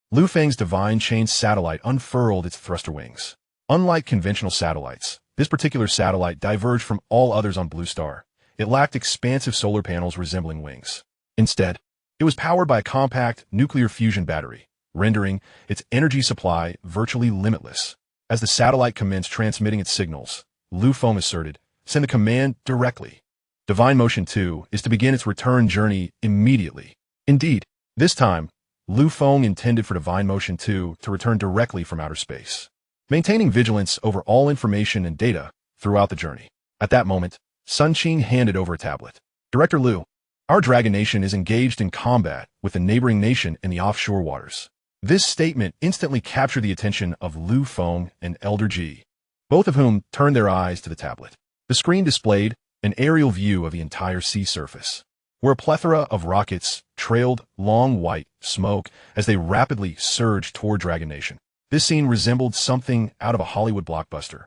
Lu Feng's divine chain satellite unfurled its thruster wings. Unlike conventional satellites, this particular satellite diverged from all others on Blue Star. It lacked expansive solar panels resembling wings. Instead, it was powered by a compact nuclear fusion battery, rendering its energy supply virtually limitless. As the satellite commenced transmitting its signals, Lu Feng asserted, "Send the command directly." Divine Motion 2 is to begin its return journey immediately. Indeed, this time, Lu Feng intended for Divine Motion 2 to return directly from outer space, maintaining vigilance over all information and data throughout the journey. At that moment, Sun Qing handed over a tablet. "Director Lu, our Dragon Nation is engaged in combat with the neighboring nation in the offshore waters." This statement instantly captured the attention of Lu Feng and Elder Ji, both of whom turned their eyes to the tablet. The screen displayed an aerial view of the entire sea surface, where a plethora of rockets trailed long white smoke as they rapidly surged toward Dragon Nation. This scene resembled something out of a Hollywood blockbuster,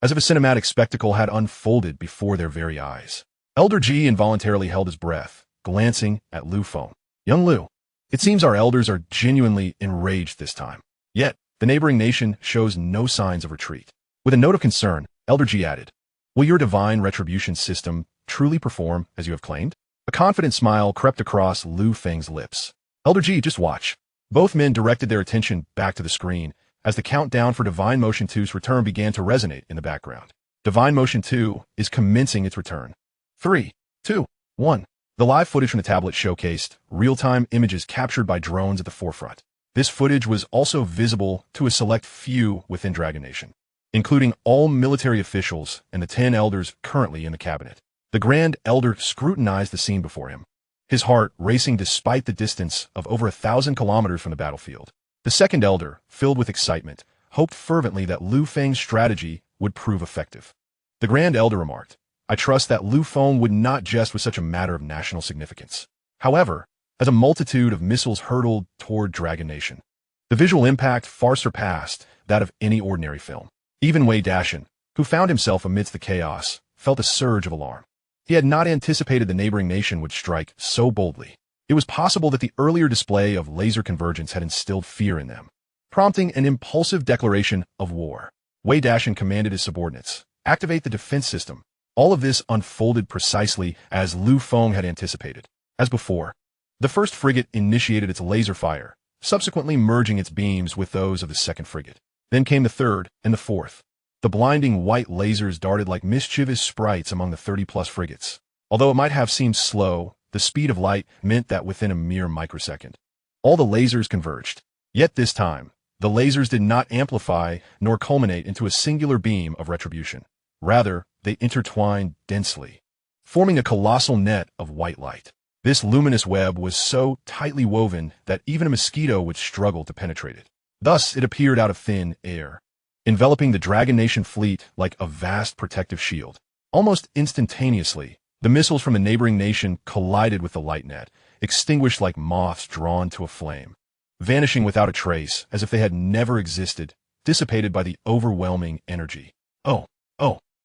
as if a cinematic spectacle had unfolded before their very eyes. Elder Ji involuntarily held his breath, glancing at Lu Feng. "Young Lu, it seems our elders are genuinely enraged this time. Yet, the neighboring nation shows no signs of retreat." With a note of concern, Elder Ji added, "Will your divine retribution system truly perform as you have claimed?" A confident smile crept across Lu Feng's lips. "Elder Ji, just watch." Both men directed their attention back to the screen as the countdown for Divine Motion 2's return began to resonate in the background. Divine Motion 2 is commencing its return. 3, 2, 1. The live footage from the tablet showcased real-time images captured by drones at the forefront. This footage was also visible to a select few within Dragon Nation, including all military officials and the 10 elders currently in the cabinet. The Grand Elder scrutinized the scene before him, his heart racing despite the distance of over 1,000 kilometers from the battlefield. The second elder, filled with excitement, hoped fervently that Lu Feng's strategy would prove effective. The Grand Elder remarked, "I trust that Lu Feng would not jest with such a matter of national significance." However, as a multitude of missiles hurtled toward Dragon Nation, the visual impact far surpassed that of any ordinary film. Even Wei Dashin, who found himself amidst the chaos, felt a surge of alarm. He had not anticipated the neighboring nation would strike so boldly. It was possible that the earlier display of laser convergence had instilled fear in them, prompting an impulsive declaration of war. Wei Dashin commanded his subordinates, "Activate the defense system." All of this unfolded precisely as Lu Feng had anticipated. As before, the first frigate initiated its laser fire, subsequently merging its beams with those of the second frigate. Then came the third and the fourth. The blinding white lasers darted like mischievous sprites among the 30-plus frigates. Although it might have seemed slow, the speed of light meant that within a mere microsecond, all the lasers converged. Yet this time, the lasers did not amplify nor culminate into a singular beam of retribution. Rather, they intertwined densely, forming a colossal net of white light. This luminous web was so tightly woven that even a mosquito would struggle to penetrate it. Thus, it appeared out of thin air, enveloping the Dragon Nation fleet like a vast protective shield. Almost instantaneously, the missiles from the neighboring nation collided with the light net, extinguished like moths drawn to a flame, vanishing without a trace as if they had never existed, dissipated by the overwhelming energy. Oh!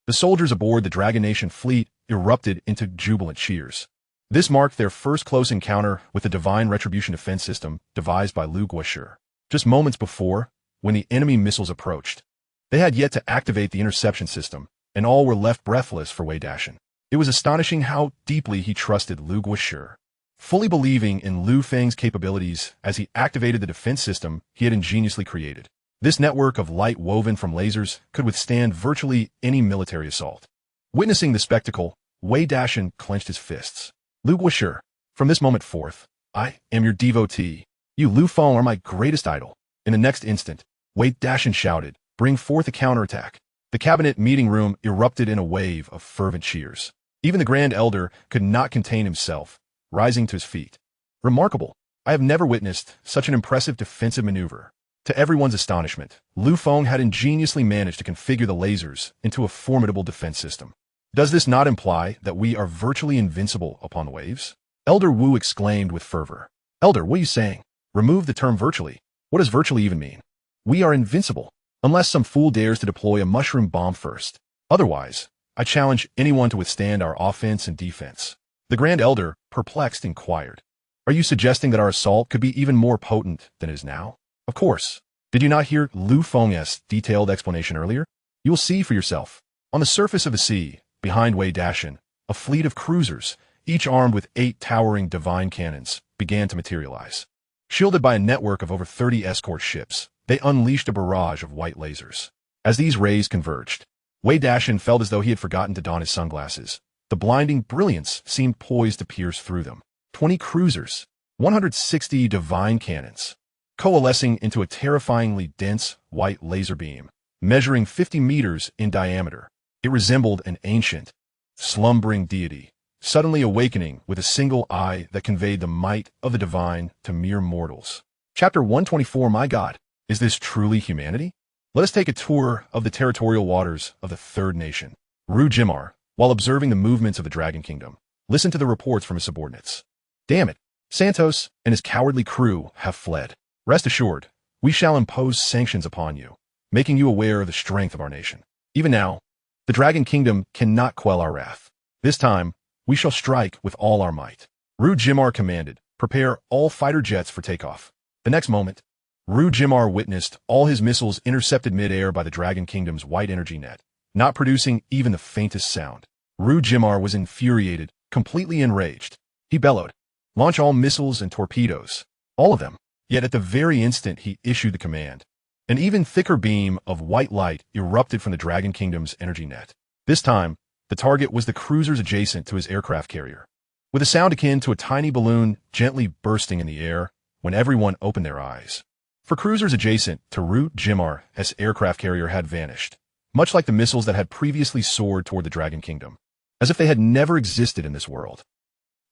The soldiers aboard the Dragon Nation fleet erupted into jubilant cheers. This marked their first close encounter with the Divine Retribution Defense System devised by Lu Guoshi. Just moments before, when the enemy missiles approached, they had yet to activate the interception system, and all were left breathless for Wei Dashin. It was astonishing how deeply he trusted Lu Guoshi, fully believing in Lu Feng's capabilities as he activated the defense system he had ingeniously created. This network of light woven from lasers could withstand virtually any military assault. Witnessing the spectacle, Wei Dashin clenched his fists. "Lu Guoshi, from this moment forth, I am your devotee. You Lu Feng are my greatest idol." In the next instant, Wei Dashin shouted, "Bring forth a counterattack." The cabinet meeting room erupted in a wave of fervent cheers. Even the Grand Elder could not contain himself, rising to his feet. "Remarkable. I have never witnessed such an impressive defensive maneuver." To everyone's astonishment, Lu Feng had ingeniously managed to configure the lasers into a formidable defense system. "Does this not imply that we are virtually invincible upon the waves?" Elder Wu exclaimed with fervor. "Elder, what are you saying? Remove the term virtually. What does virtually even mean?" "We are invincible, unless some fool dares to deploy a mushroom bomb first. Otherwise, I challenge anyone to withstand our offense and defense." The Grand Elder, perplexed, inquired, "Are you suggesting that our assault could be even more potent than it is now?" Of course. Did you not hear Lu Feng's detailed explanation earlier? You will see for yourself. On the surface of the sea, behind Wei Dashin, a fleet of cruisers, each armed with 8 towering divine cannons, began to materialize. Shielded by a network of over 30 escort ships, they unleashed a barrage of white lasers. As these rays converged, Wei Dashin felt as though he had forgotten to don his sunglasses. The blinding brilliance seemed poised to pierce through them. 20 cruisers, 160 divine cannons, coalescing into a terrifyingly dense white laser beam, measuring 50 meters in diameter. It resembled an ancient, slumbering deity, suddenly awakening with a single eye that conveyed the might of the divine to mere mortals. Chapter 124. My God, is this truly humanity? Let us take a tour of the territorial waters of the third nation. Ru Jimar, while observing the movements of the Dragon Kingdom, listened to the reports from his subordinates. Damn it, Santos and his cowardly crew have fled. Rest assured, we shall impose sanctions upon you, making you aware of the strength of our nation. Even now, the Dragon Kingdom cannot quell our wrath. This time, we shall strike with all our might. Ru Jimar commanded, prepare all fighter jets for takeoff. The next moment, Ru Jimar witnessed all his missiles intercepted mid-air by the Dragon Kingdom's white energy net, not producing even the faintest sound. Ru Jimar was infuriated, completely enraged. He bellowed, launch all missiles and torpedoes. All of them. Yet at the very instant he issued the command, an even thicker beam of white light erupted from the Dragon Kingdom's energy net. This time, the target was the cruisers adjacent to his aircraft carrier. With a sound akin to a tiny balloon gently bursting in the air when everyone opened their eyes. For cruisers adjacent to Ru Jimar's aircraft carrier had vanished, much like the missiles that had previously soared toward the Dragon Kingdom, as if they had never existed in this world.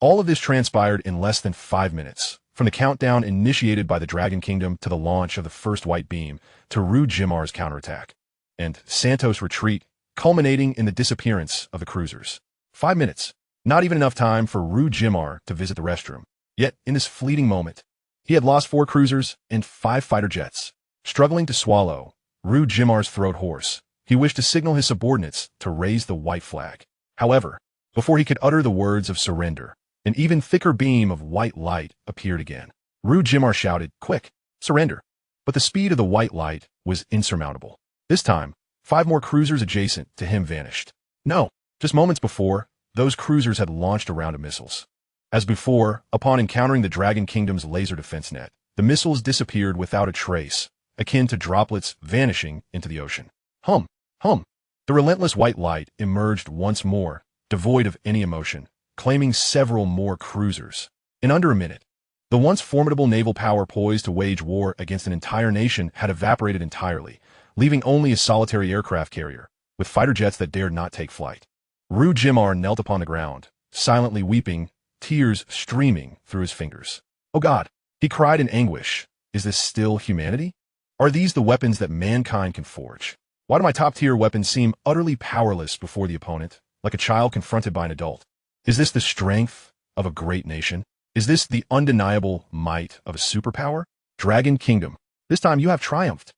All of this transpired in less than 5 minutes, from the countdown initiated by the Dragon Kingdom to the launch of the first white beam to Ru Jimar's counterattack, and Santos' retreat, culminating in the disappearance of the cruisers. 5 minutes, not even enough time for Ru Jimar to visit the restroom. Yet, in this fleeting moment, he had lost 4 cruisers and 5 fighter jets. Struggling to swallow Ru Jimar's throat hoarse, he wished to signal his subordinates to raise the white flag. However, before he could utter the words of surrender, an even thicker beam of white light appeared again. Ru Jimar shouted, quick, surrender. But the speed of the white light was insurmountable. This time, 5 more cruisers adjacent to him vanished. No, just moments before, those cruisers had launched a round of missiles. As before, upon encountering the Dragon Kingdom's laser defense net, the missiles disappeared without a trace, akin to droplets vanishing into the ocean. Hum. The relentless white light emerged once more, devoid of any emotion, claiming several more cruisers. In under a minute, the once formidable naval power poised to wage war against an entire nation had evaporated entirely, leaving only a solitary aircraft carrier, with fighter jets that dared not take flight. Ru Jimar knelt upon the ground, silently weeping, tears streaming through his fingers. Oh God, he cried in anguish. Is this still humanity? Are these the weapons that mankind can forge? Why do my top-tier weapons seem utterly powerless before the opponent, like a child confronted by an adult? Is this the strength of a great nation? Is this the undeniable might of a superpower? Dragon Kingdom, this time you have triumphed.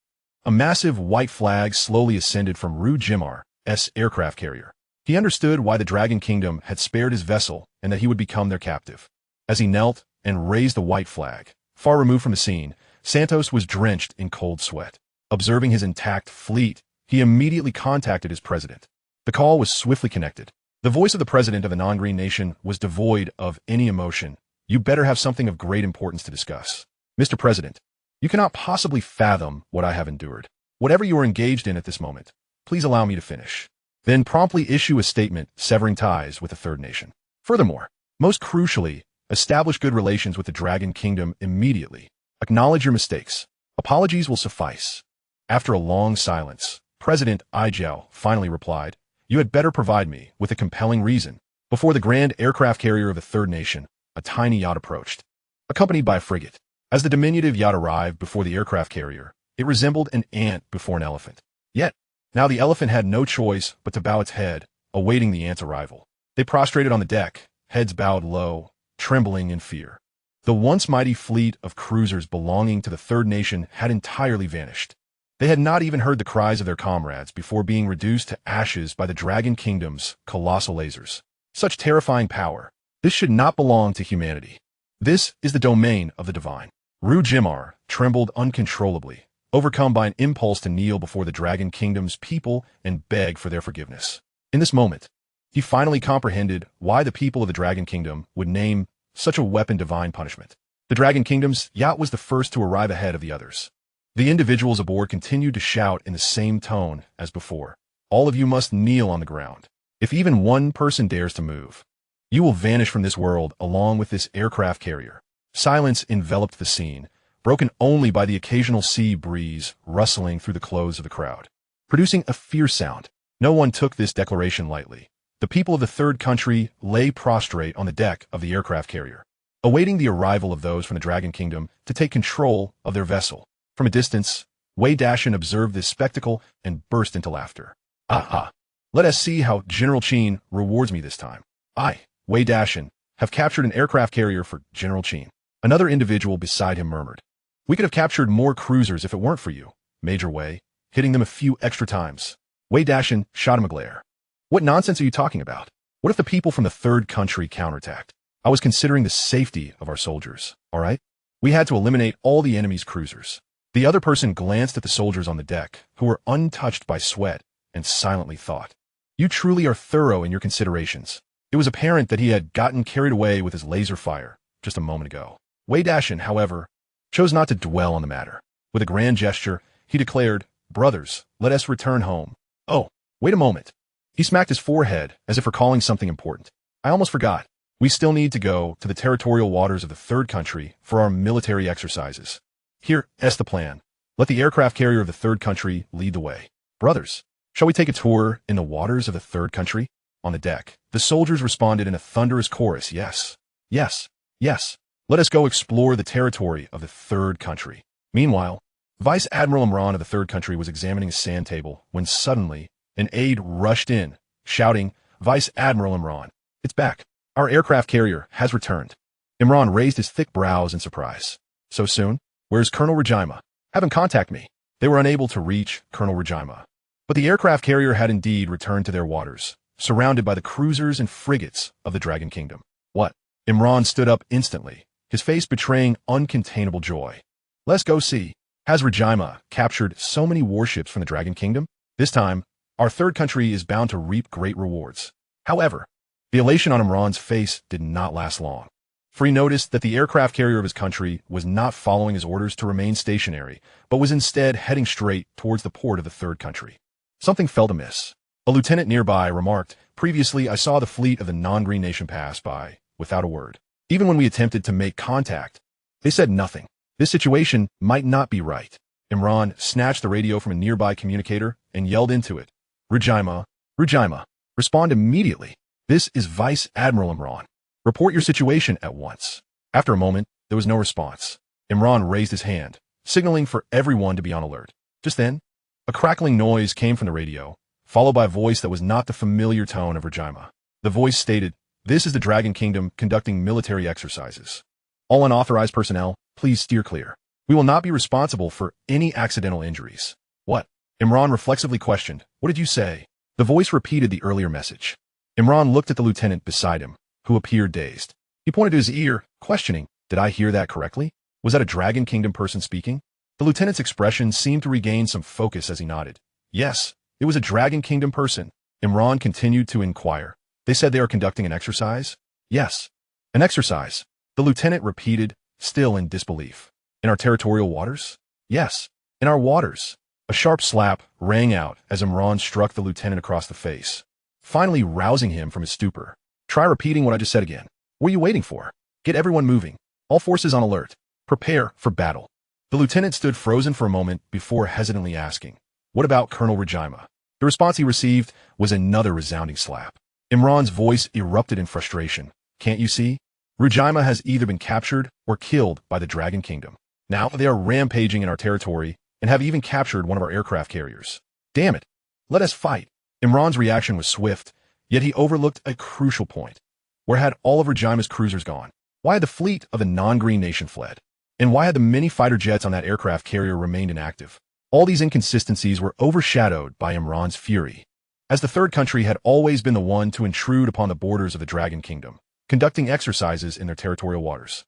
A massive white flag slowly ascended from Ru Jimar's aircraft carrier. He understood why the Dragon Kingdom had spared his vessel and that he would become their captive. As he knelt and raised the white flag, far removed from the scene, Santos was drenched in cold sweat. Observing his intact fleet, he immediately contacted his president. The call was swiftly connected. The voice of the president of the non-green nation was devoid of any emotion. You better have something of great importance to discuss. Mr. President, you cannot possibly fathom what I have endured. Whatever you are engaged in at this moment, please allow me to finish. Then promptly issue a statement severing ties with the third nation. Furthermore, most crucially, establish good relations with the Dragon Kingdom immediately. Acknowledge your mistakes. Apologies will suffice. After a long silence, President Ijiao finally replied, you had better provide me with a compelling reason. Before the grand aircraft carrier of the third nation, a tiny yacht approached, accompanied by a frigate. As the diminutive yacht arrived before the aircraft carrier, it resembled an ant before an elephant. Yet, now the elephant had no choice but to bow its head, awaiting the ant's arrival. They prostrated on the deck, heads bowed low, trembling in fear. The once mighty fleet of cruisers belonging to the third nation had entirely vanished. They had not even heard the cries of their comrades before being reduced to ashes by the Dragon Kingdom's colossal lasers. Such terrifying power. This should not belong to humanity. This is the domain of the divine. Rujimar trembled uncontrollably, overcome by an impulse to kneel before the Dragon Kingdom's people and beg for their forgiveness. In this moment, he finally comprehended why the people of the Dragon Kingdom would name such a weapon divine punishment. The Dragon Kingdom's yacht was the first to arrive ahead of the others. The individuals aboard continued to shout in the same tone as before. All of you must kneel on the ground. If even one person dares to move, you will vanish from this world along with this aircraft carrier. Silence enveloped the scene, broken only by the occasional sea breeze rustling through the clothes of the crowd, producing a fierce sound. No one took this declaration lightly. The people of the third country lay prostrate on the deck of the aircraft carrier, awaiting the arrival of those from the Dragon Kingdom to take control of their vessel. From a distance, Wei Dashin observed this spectacle and burst into laughter. Aha! Let us see how General Qin rewards me this time. I, Wei Dashin, have captured an aircraft carrier for General Qin. Another individual beside him murmured. We could have captured more cruisers if it weren't for you, Major Wei, hitting them a few extra times. Wei Dashin shot him a glare. What nonsense are you talking about? What if the people from the third country counterattacked? I was considering the safety of our soldiers, all right? We had to eliminate all the enemy's cruisers. The other person glanced at the soldiers on the deck, who were untouched by sweat, and silently thought. You truly are thorough in your considerations. It was apparent that he had gotten carried away with his laser fire just a moment ago. Wei Dashin, however, chose not to dwell on the matter. With a grand gesture, he declared, Brothers, let us return home. Oh, wait a moment. He smacked his forehead as if recalling something important. I almost forgot. We still need to go to the territorial waters of the third country for our military exercises. Here is the plan. Let the aircraft carrier of the third country lead the way. Brothers, shall we take a tour in the waters of the third country? On the deck, the soldiers responded in a thunderous chorus, yes, yes, yes. Let us go explore the territory of the third country. Meanwhile, Vice Admiral Imran of the third country was examining a sand table when suddenly an aide rushed in, shouting, Vice Admiral Imran, it's back. Our aircraft carrier has returned. Imran raised his thick brows in surprise. So soon? Where's Colonel Rajima? Have him contact me. They were unable to reach Colonel Rajima. But the aircraft carrier had indeed returned to their waters, surrounded by the cruisers and frigates of the Dragon Kingdom. What? Imran stood up instantly, his face betraying uncontainable joy. Let's go see. Has Rajima captured so many warships from the Dragon Kingdom? This time, our third country is bound to reap great rewards. However, the elation on Imran's face did not last long, for he noticed that the aircraft carrier of his country was not following his orders to remain stationary, but was instead heading straight towards the port of the third country. Something felt amiss. A lieutenant nearby remarked, Previously I saw the fleet of the non-green nation pass by, without a word. Even when we attempted to make contact, they said nothing. This situation might not be right. Imran snatched the radio from a nearby communicator and yelled into it. Rajima, Rajima, respond immediately. This is Vice Admiral Imran. Report your situation at once. After a moment, there was no response. Imran raised his hand, signaling for everyone to be on alert. Just then, a crackling noise came from the radio, followed by a voice that was not the familiar tone of Rajima. The voice stated, This is the Dragon Kingdom conducting military exercises. All unauthorized personnel, please steer clear. We will not be responsible for any accidental injuries. What? Imran reflexively questioned. What did you say? The voice repeated the earlier message. Imran looked at the lieutenant beside him, who appeared dazed. He pointed to his ear, questioning, Did I hear that correctly? Was that a Dragon Kingdom person speaking? The lieutenant's expression seemed to regain some focus as he nodded. Yes, it was a Dragon Kingdom person. Imran continued to inquire. They said they are conducting an exercise? Yes. An exercise. The lieutenant repeated, still in disbelief. In our territorial waters? Yes. In our waters. A sharp slap rang out as Imran struck the lieutenant across the face, finally rousing him from his stupor. Try repeating what I just said again. What are you waiting for? Get everyone moving. All forces on alert. Prepare for battle. The lieutenant stood frozen for a moment before hesitantly asking, What about Colonel Rajima? The response he received was another resounding slap. Imran's voice erupted in frustration. Can't you see? Rajima has either been captured or killed by the Dragon Kingdom. Now they are rampaging in our territory and have even captured one of our aircraft carriers. Damn it. Let us fight. Imran's reaction was swift, yet he overlooked a crucial point. Where had all of Rajima's cruisers gone? Why had the fleet of the non-green nation fled? And why had the many fighter jets on that aircraft carrier remained inactive? All these inconsistencies were overshadowed by Imran's fury, as the third country had always been the one to intrude upon the borders of the Dragon Kingdom, conducting exercises in their territorial waters.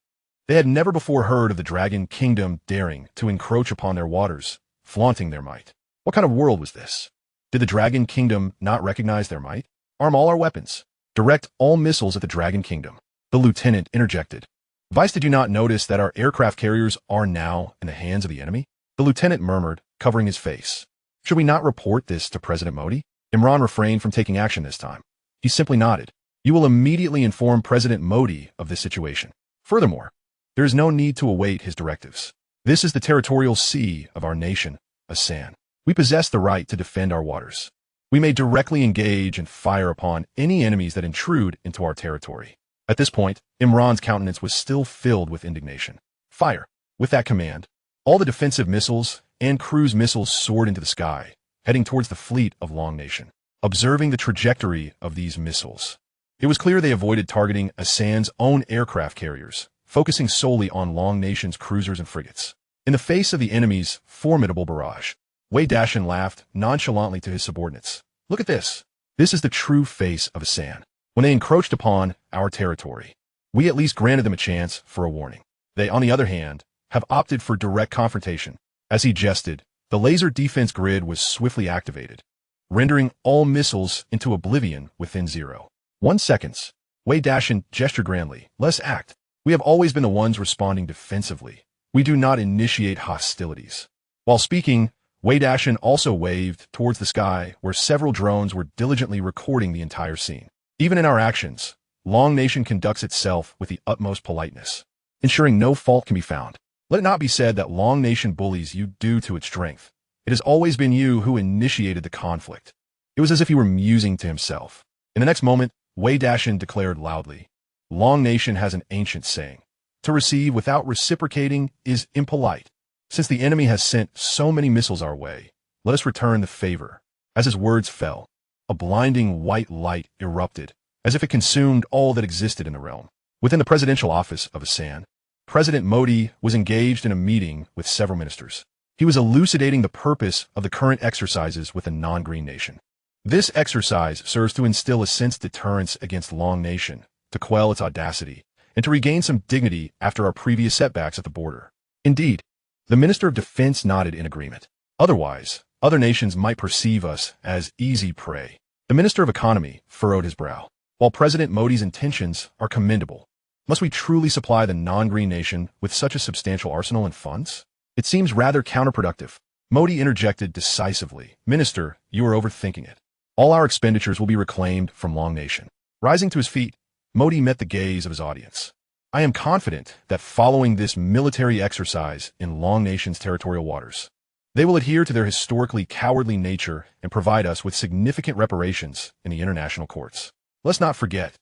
They had never before heard of the Dragon Kingdom daring to encroach upon their waters, flaunting their might. What kind of world was this? Did the Dragon Kingdom not recognize their might? Arm all our weapons. Direct all missiles at the Dragon Kingdom. The lieutenant interjected. Vice, did you not notice that our aircraft carriers are now in the hands of the enemy? The lieutenant murmured, covering his face. Should we not report this to President Modi? Imran refrained from taking action this time. He simply nodded. You will immediately inform President Modi of this situation. Furthermore, there is no need to await his directives. This is the territorial sea of our nation, Asan. We possess the right to defend our waters. We may directly engage and fire upon any enemies that intrude into our territory. At this point, Imran's countenance was still filled with indignation. Fire. With that command, all the defensive missiles and cruise missiles soared into the sky, heading towards the fleet of Long Nation. Observing the trajectory of these missiles, it was clear they avoided targeting Asan's own aircraft carriers, focusing solely on Long Nation's cruisers and frigates. In the face of the enemy's formidable barrage, Wei Dashin laughed nonchalantly to his subordinates. Look at this. This is the true face of Asan. When they encroached upon our territory, we at least granted them a chance for a warning. They, on the other hand, have opted for direct confrontation. As he jested, the laser defense grid was swiftly activated, rendering all missiles into oblivion within 0.1 seconds. Wei Dashin gestured grandly. Let's act. We have always been the ones responding defensively. We do not initiate hostilities. While speaking, Wei Dashin also waved towards the sky where several drones were diligently recording the entire scene. Even in our actions, Long Nation conducts itself with the utmost politeness, ensuring no fault can be found. Let it not be said that Long Nation bullies you due to its strength. It has always been you who initiated the conflict. It was as if he were musing to himself. In the next moment, Wei Dashin declared loudly, Long Nation has an ancient saying, to receive without reciprocating is impolite. Since the enemy has sent so many missiles our way, let us return the favor. As his words fell, a blinding white light erupted, as if it consumed all that existed in the realm. Within the presidential office of Asan, President Modi was engaged in a meeting with several ministers. He was elucidating the purpose of the current exercises with the non-green nation. This exercise serves to instill a sense of deterrence against Long Nation, to quell its audacity, and to regain some dignity after our previous setbacks at the border. Indeed, the Minister of Defense nodded in agreement. Otherwise, other nations might perceive us as easy prey. The Minister of Economy furrowed his brow. While President Modi's intentions are commendable, must we truly supply the non-green nation with such a substantial arsenal and funds? It seems rather counterproductive. Modi interjected decisively. Minister, you are overthinking it. All our expenditures will be reclaimed from Long Nation. Rising to his feet, Modi met the gaze of his audience. I am confident that following this military exercise in Long Nation's territorial waters, they will adhere to their historically cowardly nature and provide us with significant reparations in the international courts. Let's not forget,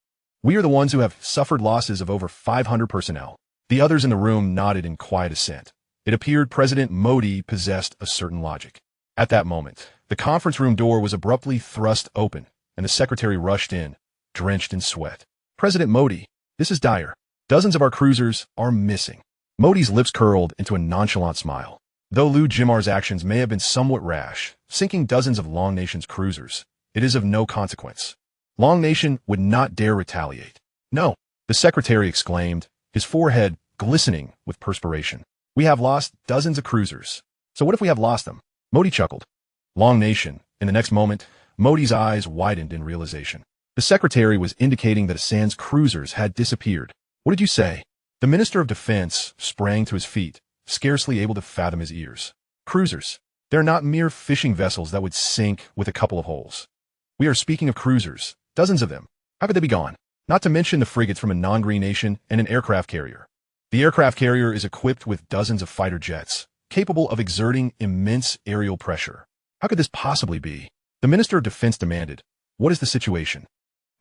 we are the ones who have suffered losses of over 500 personnel. The others in the room nodded in quiet assent. It appeared President Modi possessed a certain logic. At that moment, the conference room door was abruptly thrust open, and the secretary rushed in, drenched in sweat. President Modi, this is dire. Dozens of our cruisers are missing. Modi's lips curled into a nonchalant smile. Though Liu Jimar's actions may have been somewhat rash, sinking dozens of Long Nation's cruisers, it is of no consequence. Long Nation would not dare retaliate. No, the secretary exclaimed, his forehead glistening with perspiration. We have lost dozens of cruisers. So what if we have lost them? Modi chuckled. Long Nation. In the next moment, Modi's eyes widened in realization. The secretary was indicating that Asan's cruisers had disappeared. What did you say? The Minister of Defense sprang to his feet, scarcely able to fathom his ears. Cruisers. They're not mere fishing vessels that would sink with a couple of holes. We are speaking of cruisers, dozens of them. How could they be gone? Not to mention the frigates from a non-green nation and an aircraft carrier. The aircraft carrier is equipped with dozens of fighter jets, capable of exerting immense aerial pressure. How could this possibly be? The Minister of Defense demanded. What is the situation?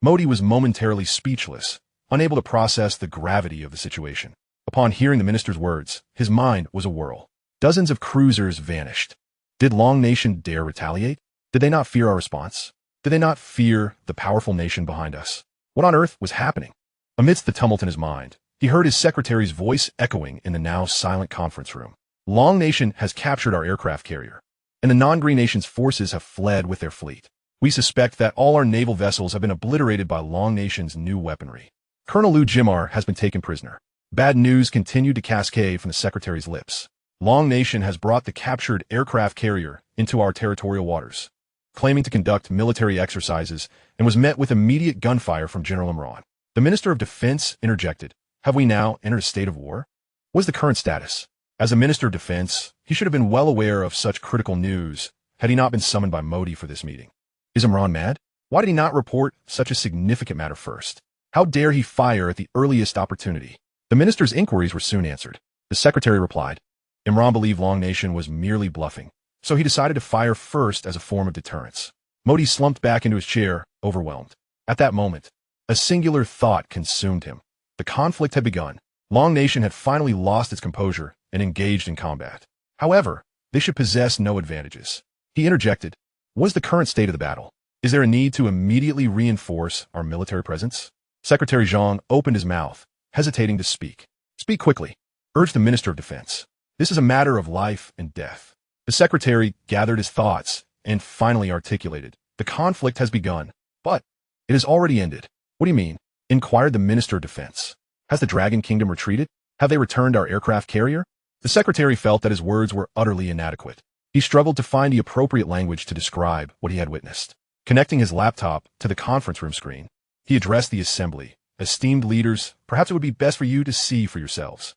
Modi was momentarily speechless, unable to process the gravity of the situation. Upon hearing the minister's words, his mind was a whirl. Dozens of cruisers vanished. Did Long Nation dare retaliate? Did they not fear our response? Did they not fear the powerful nation behind us? What on earth was happening? Amidst the tumult in his mind, he heard his secretary's voice echoing in the now silent conference room. Long Nation has captured our aircraft carrier, and the non-green nation's forces have fled with their fleet. We suspect that all our naval vessels have been obliterated by Long Nation's new weaponry. Colonel Liu Jimar has been taken prisoner. Bad news continued to cascade from the secretary's lips. Long Nation has brought the captured aircraft carrier into our territorial waters, claiming to conduct military exercises, and was met with immediate gunfire from General Imran. The Minister of Defense interjected, "Have we now entered a state of war? What is the current status?" As a Minister of Defense, he should have been well aware of such critical news had he not been summoned by Modi for this meeting. Is Imran mad? Why did he not report such a significant matter first? How dare he fire at the earliest opportunity? The minister's inquiries were soon answered. The secretary replied, Imran believed Long Nation was merely bluffing, so he decided to fire first as a form of deterrence. Modi slumped back into his chair, overwhelmed. At that moment, a singular thought consumed him. The conflict had begun. Long Nation had finally lost its composure and engaged in combat. However, they should possess no advantages. He interjected, "What is the current state of the battle? Is there a need to immediately reinforce our military presence?" Secretary Zhang opened his mouth, hesitating to speak. "Speak quickly," urged the Minister of Defense. "This is a matter of life and death." The secretary gathered his thoughts and finally articulated, "The conflict has begun, but it has already ended." "What do you mean?" inquired the Minister of Defense. "Has the Dragon Kingdom retreated? Have they returned our aircraft carrier?" The secretary felt that his words were utterly inadequate. He struggled to find the appropriate language to describe what he had witnessed. Connecting his laptop to the conference room screen, he addressed the assembly. "Esteemed leaders, perhaps it would be best for you to see for yourselves."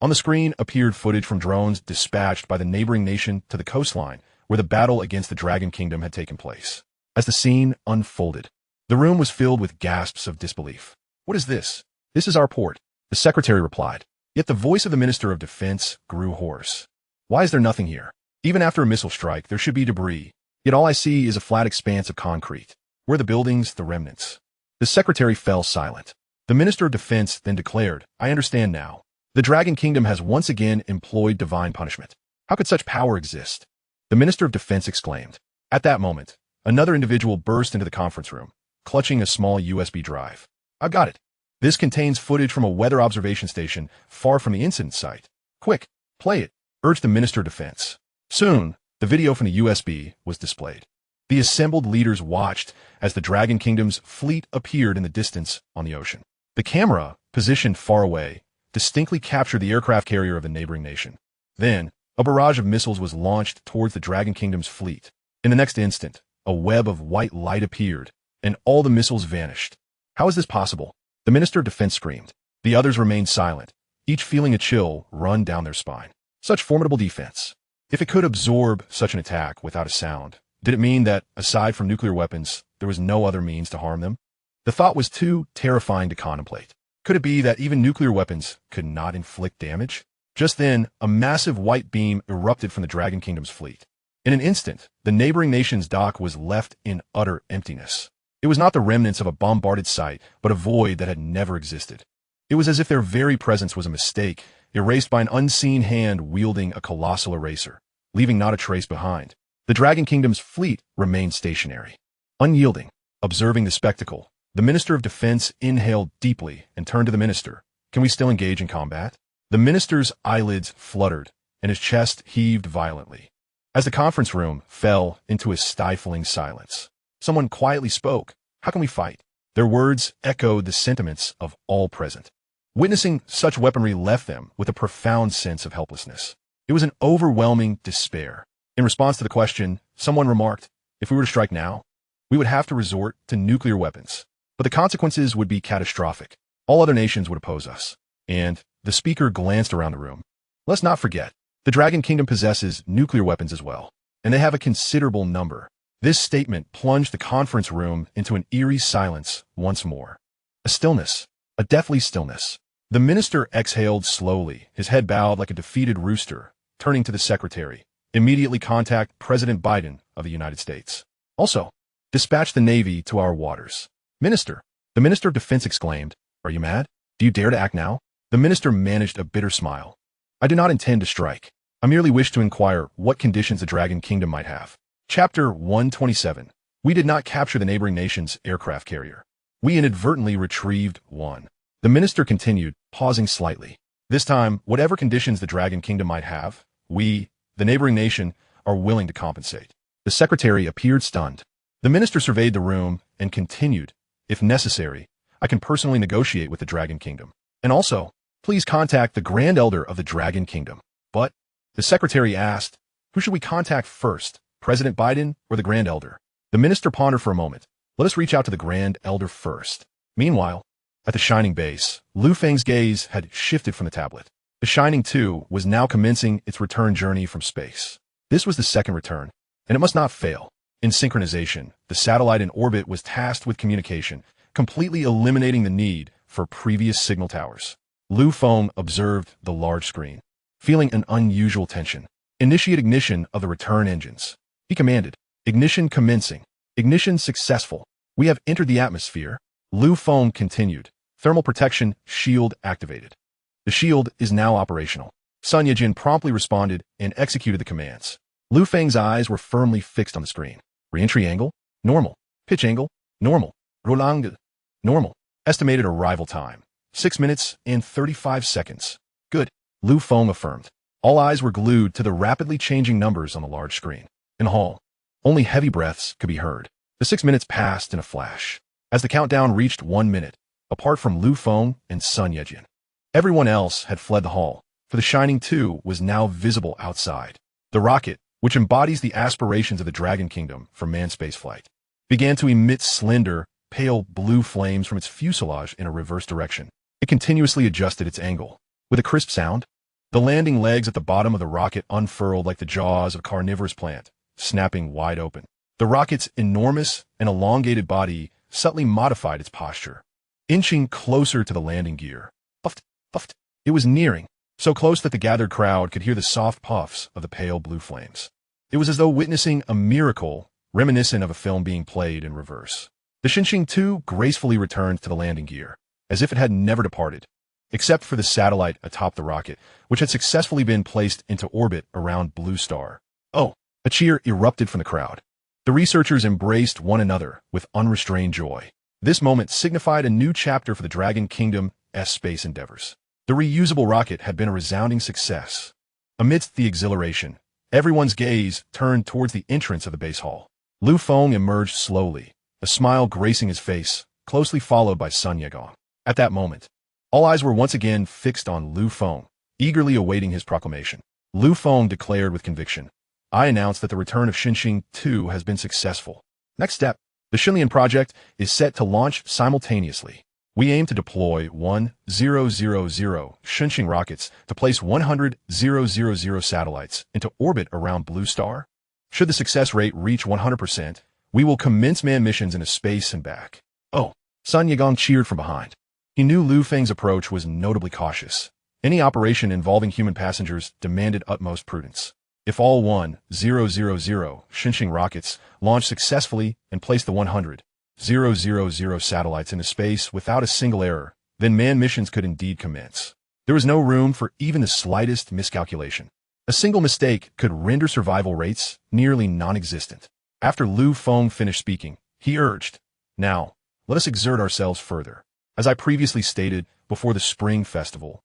On the screen appeared footage from drones dispatched by the neighboring nation to the coastline where the battle against the Dragon Kingdom had taken place. As the scene unfolded, the room was filled with gasps of disbelief. "What is this?" "This is our port," the secretary replied. Yet the voice of the Minister of Defense grew hoarse. "Why is there nothing here? Even after a missile strike, there should be debris. Yet all I see is a flat expanse of concrete. Where are the buildings, the remnants?" The secretary fell silent. The Minister of Defense then declared, "I understand now. The Dragon Kingdom has once again employed divine punishment. How could such power exist?" The Minister of Defense exclaimed. At that moment, another individual burst into the conference room, clutching a small USB drive. "I've got it. This contains footage from a weather observation station far from the incident site. Quick, play it," urged the Minister of Defense. Soon, the video from the USB was displayed. The assembled leaders watched as the Dragon Kingdom's fleet appeared in the distance on the ocean. The camera, positioned far away, distinctly captured the aircraft carrier of the neighboring nation. Then, a barrage of missiles was launched towards the Dragon Kingdom's fleet. In the next instant, a web of white light appeared, and all the missiles vanished. "How is this possible?" the Minister of Defense screamed. The others remained silent, each feeling a chill run down their spine. Such formidable defense. If it could absorb such an attack without a sound, did it mean that, aside from nuclear weapons, there was no other means to harm them? The thought was too terrifying to contemplate. Could it be that even nuclear weapons could not inflict damage? Just then, a massive white beam erupted from the Dragon Kingdom's fleet. In an instant, the neighboring nation's dock was left in utter emptiness. It was not the remnants of a bombarded site, but a void that had never existed. It was as if their very presence was a mistake, erased by an unseen hand wielding a colossal eraser, leaving not a trace behind. The Dragon Kingdom's fleet remained stationary, unyielding. Observing the spectacle, the Minister of Defense inhaled deeply and turned to the minister. "Can we still engage in combat?" The minister's eyelids fluttered, and his chest heaved violently. As the conference room fell into a stifling silence, someone quietly spoke. "How can we fight?" Their words echoed the sentiments of all present. Witnessing such weaponry left them with a profound sense of helplessness. It was an overwhelming despair. In response to the question, someone remarked, "If we were to strike now, we would have to resort to nuclear weapons. But the consequences would be catastrophic. All other nations would oppose us." And the speaker glanced around the room. "Let's not forget, the Dragon Kingdom possesses nuclear weapons as well, and they have a considerable number." This statement plunged the conference room into an eerie silence once more. A stillness, a deathly stillness. The minister exhaled slowly, his head bowed like a defeated rooster, turning to the secretary. "Immediately contact President Biden of the United States. Also, dispatch the Navy to our waters." "Minister," the Minister of Defense exclaimed, "are you mad? Do you dare to act now?" The minister managed a bitter smile. "I do not intend to strike. I merely wish to inquire what conditions the Dragon Kingdom might have." Chapter 127. We did not capture the neighboring nation's aircraft carrier. We inadvertently retrieved one. The minister continued, pausing slightly. "This time, whatever conditions the Dragon Kingdom might have, we, the neighboring nation, are willing to compensate." The secretary appeared stunned. The minister surveyed the room and continued, "If necessary, I can personally negotiate with the Dragon Kingdom. And also, Please contact the Grand Elder of the Dragon Kingdom. But the secretary asked, who should we contact first, President Biden or the Grand Elder? The minister pondered for a moment. Let us reach out to the Grand Elder first. Meanwhile, at the Shining base, Lu Feng's gaze had shifted from the tablet. The Shining 2 was now commencing its return journey from space. This was the second return, and it must not fail. In synchronization, the satellite in orbit was tasked with communication, completely eliminating the need for previous signal towers. Lu Feng observed the large screen, feeling an unusual tension. Initiate ignition of the return engines. He commanded. Ignition commencing. Ignition successful. We have entered the atmosphere. Lu Feng continued. Thermal protection shield activated. The shield is now operational. Sun Yejin promptly responded and executed the commands. Lu Feng's eyes were firmly fixed on the screen. Re-entry angle? Normal. Pitch angle? Normal. Roll angle? Normal. Estimated arrival time. 6 minutes and 35 seconds. Good. Lu Feng affirmed. All eyes were glued to the rapidly changing numbers on the large screen. In the hall, only heavy breaths could be heard. The 6 minutes passed in a flash. As the countdown reached 1 minute, apart from Lu Feng and Sun Yejin, everyone else had fled the hall, for the Shining 2 was now visible outside. The rocket, which embodies the aspirations of the Dragon Kingdom for manned spaceflight, began to emit slender, pale blue flames from its fuselage in a reverse direction. It continuously adjusted its angle. With a crisp sound, the landing legs at the bottom of the rocket unfurled like the jaws of a carnivorous plant, snapping wide open. The rocket's enormous and elongated body subtly modified its posture, inching closer to the landing gear. Puffed, puffed. It was nearing, so close that the gathered crowd could hear the soft puffs of the pale blue flames. It was as though witnessing a miracle reminiscent of a film being played in reverse. The Xinxing 2 gracefully returned to the landing gear, as if it had never departed, except for the satellite atop the rocket, which had successfully been placed into orbit around Blue Star. Oh! A cheer erupted from the crowd. The researchers embraced one another with unrestrained joy. This moment signified a new chapter for the Dragon Kingdom's space endeavors. The reusable rocket had been a resounding success. Amidst the exhilaration, everyone's gaze turned towards the entrance of the base hall. Lu Feng emerged slowly, a smile gracing his face, closely followed by Sun Yegong. At that moment, all eyes were once again fixed on Lu Feng, eagerly awaiting his proclamation. Lu Feng declared with conviction, I announce that the return of Xinxing 2 has been successful. Next step, the Xinlian project is set to launch simultaneously. We aim to deploy 1000 Xinxing rockets to place 100 satellites into orbit around Blue Star. Should the success rate reach 100%, we will commence manned missions into space and back. Oh! Sun Yegong cheered from behind. He knew Lu Feng's approach was notably cautious. Any operation involving human passengers demanded utmost prudence. If all 1000 Xinxing rockets launched successfully and placed the 100 satellites into space without a single error, then manned missions could indeed commence. There was no room for even the slightest miscalculation. A single mistake could render survival rates nearly non-existent. After Lu Feng finished speaking, he urged, Now, let us exert ourselves further. As I previously stated before the Spring Festival,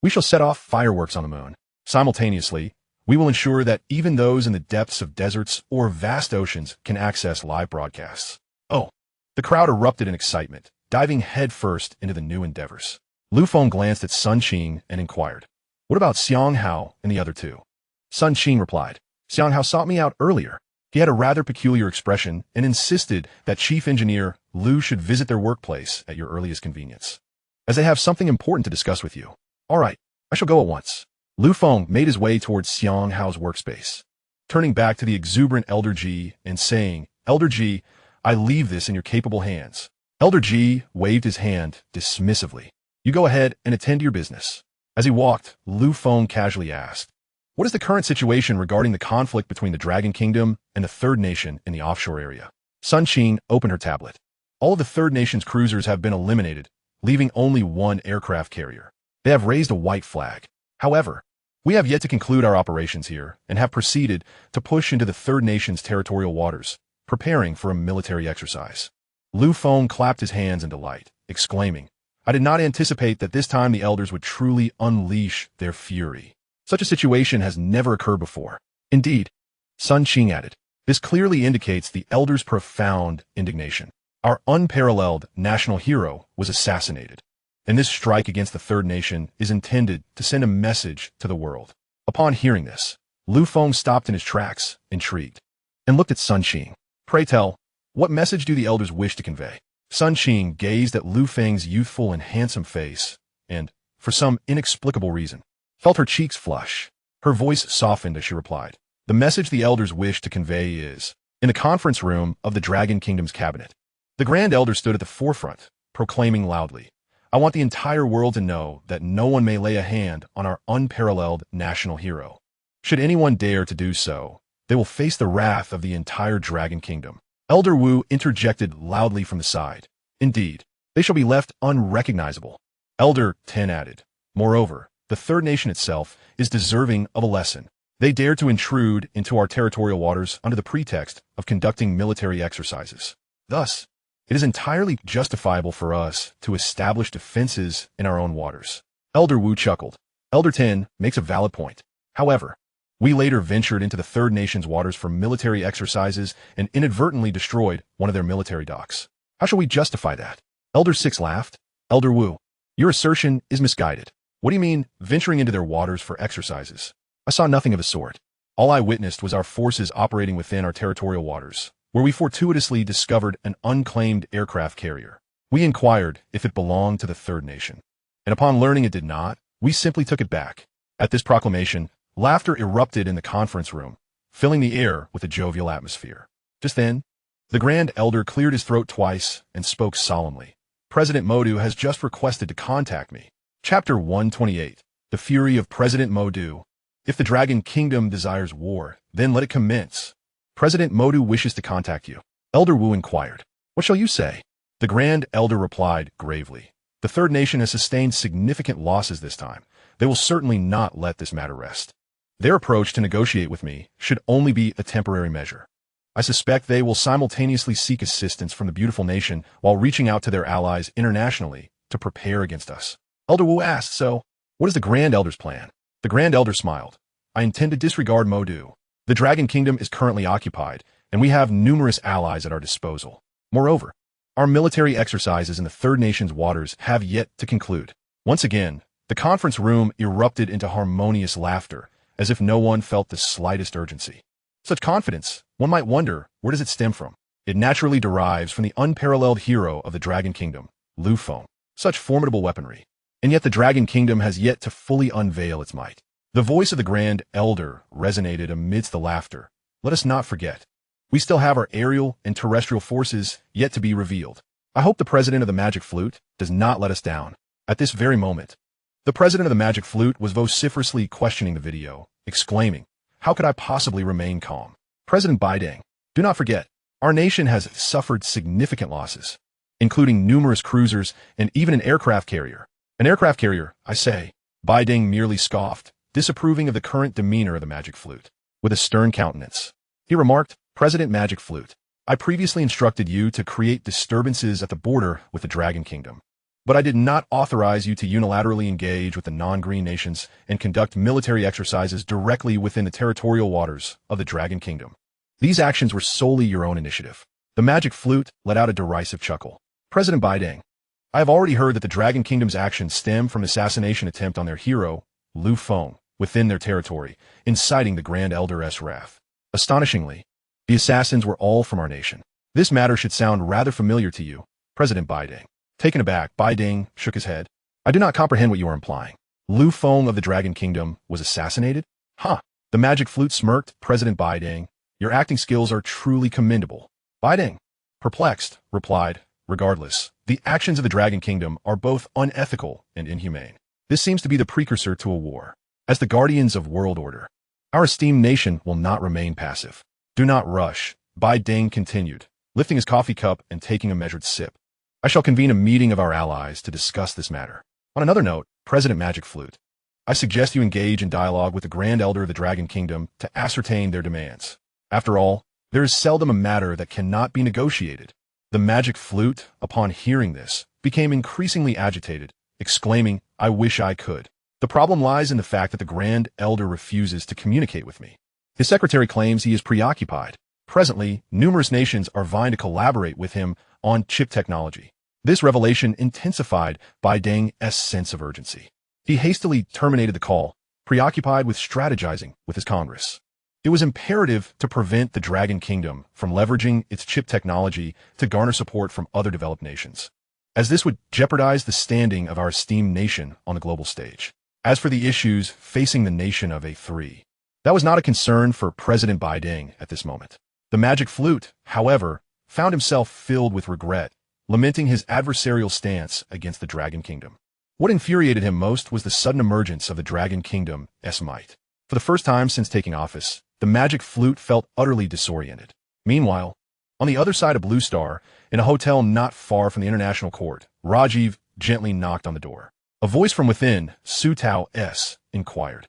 we shall set off fireworks on the moon. Simultaneously, we will ensure that even those in the depths of deserts or vast oceans can access live broadcasts. Oh! The crowd erupted in excitement, diving headfirst into the new endeavors. Lu Feng glanced at Sun Qing and inquired, What about Xiang Hao and the other two? Sun Qing replied, Xiang Hao sought me out earlier. He had a rather peculiar expression and insisted that Chief Engineer Lu should visit their workplace at your earliest convenience, as they have something important to discuss with you. All right, I shall go at once. Lu Feng made his way towards Xiang Hao's workspace, turning back to the exuberant Elder Ji and saying, Elder Ji, I leave this in your capable hands. Elder Ji waved his hand dismissively. You go ahead and attend to your business. As he walked, Lu Feng casually asked, What is the current situation regarding the conflict between the Dragon Kingdom and the Third Nation in the offshore area? Sun Qing opened her tablet. All of the Third Nation's cruisers have been eliminated, leaving only one aircraft carrier. They have raised a white flag. However, we have yet to conclude our operations here and have proceeded to push into the Third Nation's territorial waters, preparing for a military exercise. Lu Feng clapped his hands in delight, exclaiming, I did not anticipate that this time the elders would truly unleash their fury. Such a situation has never occurred before. Indeed, Sun Qing added, this clearly indicates the elders' profound indignation. Our unparalleled national hero was assassinated. and this strike against the third nation is intended to send a message to the world. Upon hearing this, Fong stopped in his tracks, intrigued, and looked at Sun Qing. Pray tell, what message do the elders wish to convey? Sun Qing gazed at Feng's youthful and handsome face, and, for some inexplicable reason, felt her cheeks flush. Her voice softened as she replied, "The message the elders wish to convey is," in the conference room of the Dragon Kingdom's cabinet. The Grand Elder stood at the forefront, proclaiming loudly, "I want the entire world to know that no one may lay a hand on our unparalleled national hero. Should anyone dare to do so, they will face the wrath of the entire Dragon Kingdom." Elder Wu interjected loudly from the side, "Indeed, they shall be left unrecognizable." Elder Ten added, "Moreover, the third nation itself is deserving of a lesson. They dared to intrude into our territorial waters under the pretext of conducting military exercises. Thus, it is entirely justifiable for us to establish defenses in our own waters." Elder Wu chuckled. "Elder Ten makes a valid point. However, we later ventured into the third nation's waters for military exercises and inadvertently destroyed one of their military docks. How shall we justify that?" Elder Six laughed. "Elder Wu, your assertion is misguided. What do you mean, venturing into their waters for exercises? I saw nothing of the sort. All I witnessed was our forces operating within our territorial waters, where we fortuitously discovered an unclaimed aircraft carrier. We inquired if it belonged to the third nation, and upon learning it did not, we simply took it back." At this proclamation, laughter erupted in the conference room, filling the air with a jovial atmosphere. Just then, the Grand Elder cleared his throat twice and spoke solemnly. "President Modu has just requested to contact me." Chapter 128. The Fury of President Modu. "If the Dragon Kingdom desires war, then let it commence. President Modu wishes to contact you." Elder Wu inquired, "What shall you say?" The Grand Elder replied gravely, "The third nation has sustained significant losses this time. They will certainly not let this matter rest. Their approach to negotiate with me should only be a temporary measure. I suspect they will simultaneously seek assistance from the beautiful nation while reaching out to their allies internationally to prepare against us." Elder Wu asked, "So, what is the Grand Elder's plan?" The Grand Elder smiled. "I intend to disregard Modu. The Dragon Kingdom is currently occupied, and we have numerous allies at our disposal. Moreover, our military exercises in the third nation's waters have yet to conclude." Once again, the conference room erupted into harmonious laughter, as if no one felt the slightest urgency. Such confidence, one might wonder, where does it stem from? It naturally derives from the unparalleled hero of the Dragon Kingdom, Feng. Such formidable weaponry. And yet the Dragon Kingdom has yet to fully unveil its might. The voice of the Grand Elder resonated amidst the laughter. "Let us not forget. We still have our aerial and terrestrial forces yet to be revealed. I hope the President of the Magic Flute does not let us down." At this very moment, the President of the Magic Flute was vociferously questioning the video, exclaiming, "How could I possibly remain calm? President Baideng, do not forget, our nation has suffered significant losses, including numerous cruisers and even an aircraft carrier." "An aircraft carrier, I say." Baideng merely scoffed, disapproving of the current demeanor of the Magic Flute. With a stern countenance, he remarked, "President Magic Flute, I previously instructed you to create disturbances at the border with the Dragon Kingdom, but I did not authorize you to unilaterally engage with the non-green nations and conduct military exercises directly within the territorial waters of the Dragon Kingdom. These actions were solely your own initiative." The Magic Flute let out a derisive chuckle. "President Baideng, I have already heard that the Dragon Kingdom's actions stem from an assassination attempt on their hero, Feng, within their territory, inciting the Grand Elder's wrath. Astonishingly, the assassins were all from our nation. This matter should sound rather familiar to you, President Baideng." Taken aback, Baideng shook his head. "I do not comprehend what you are implying. Feng of the Dragon Kingdom was assassinated?" "Huh." The Magic Flute smirked. "President Baideng, your acting skills are truly commendable." Baideng, perplexed, replied, "Regardless, the actions of the Dragon Kingdom are both unethical and inhumane. This seems to be the precursor to a war. As the guardians of world order, our esteemed nation will not remain passive." "Do not rush," Baideng continued, lifting his coffee cup and taking a measured sip. "I shall convene a meeting of our allies to discuss this matter. On another note, President Magic Flute, I suggest you engage in dialogue with the Grand Elder of the Dragon Kingdom to ascertain their demands. After all, there is seldom a matter that cannot be negotiated." The Magic Flute, upon hearing this, became increasingly agitated, exclaiming, "I wish I could. The problem lies in the fact that the Grand Elder refuses to communicate with me. His secretary claims he is preoccupied. Presently, numerous nations are vying to collaborate with him on chip technology. This revelation intensified Bai Deng's sense of urgency. He hastily terminated the call, preoccupied with strategizing with his Congress. It was imperative to prevent the Dragon Kingdom from leveraging its chip technology to garner support from other developed nations, as this would jeopardize the standing of our esteemed nation on the global stage. As for the issues facing the nation of A3, that was not a concern for President Bai Deng at this moment. The magic flute, however, found himself filled with regret, lamenting his adversarial stance against the Dragon Kingdom. What infuriated him most was the sudden emergence of the Dragon Kingdom's might. For the first time since taking office, the magic flute felt utterly disoriented. Meanwhile, on the other side of Blue Star, in a hotel not far from the International Court, Rajiv gently knocked on the door. A voice from within, Su Tao's, inquired.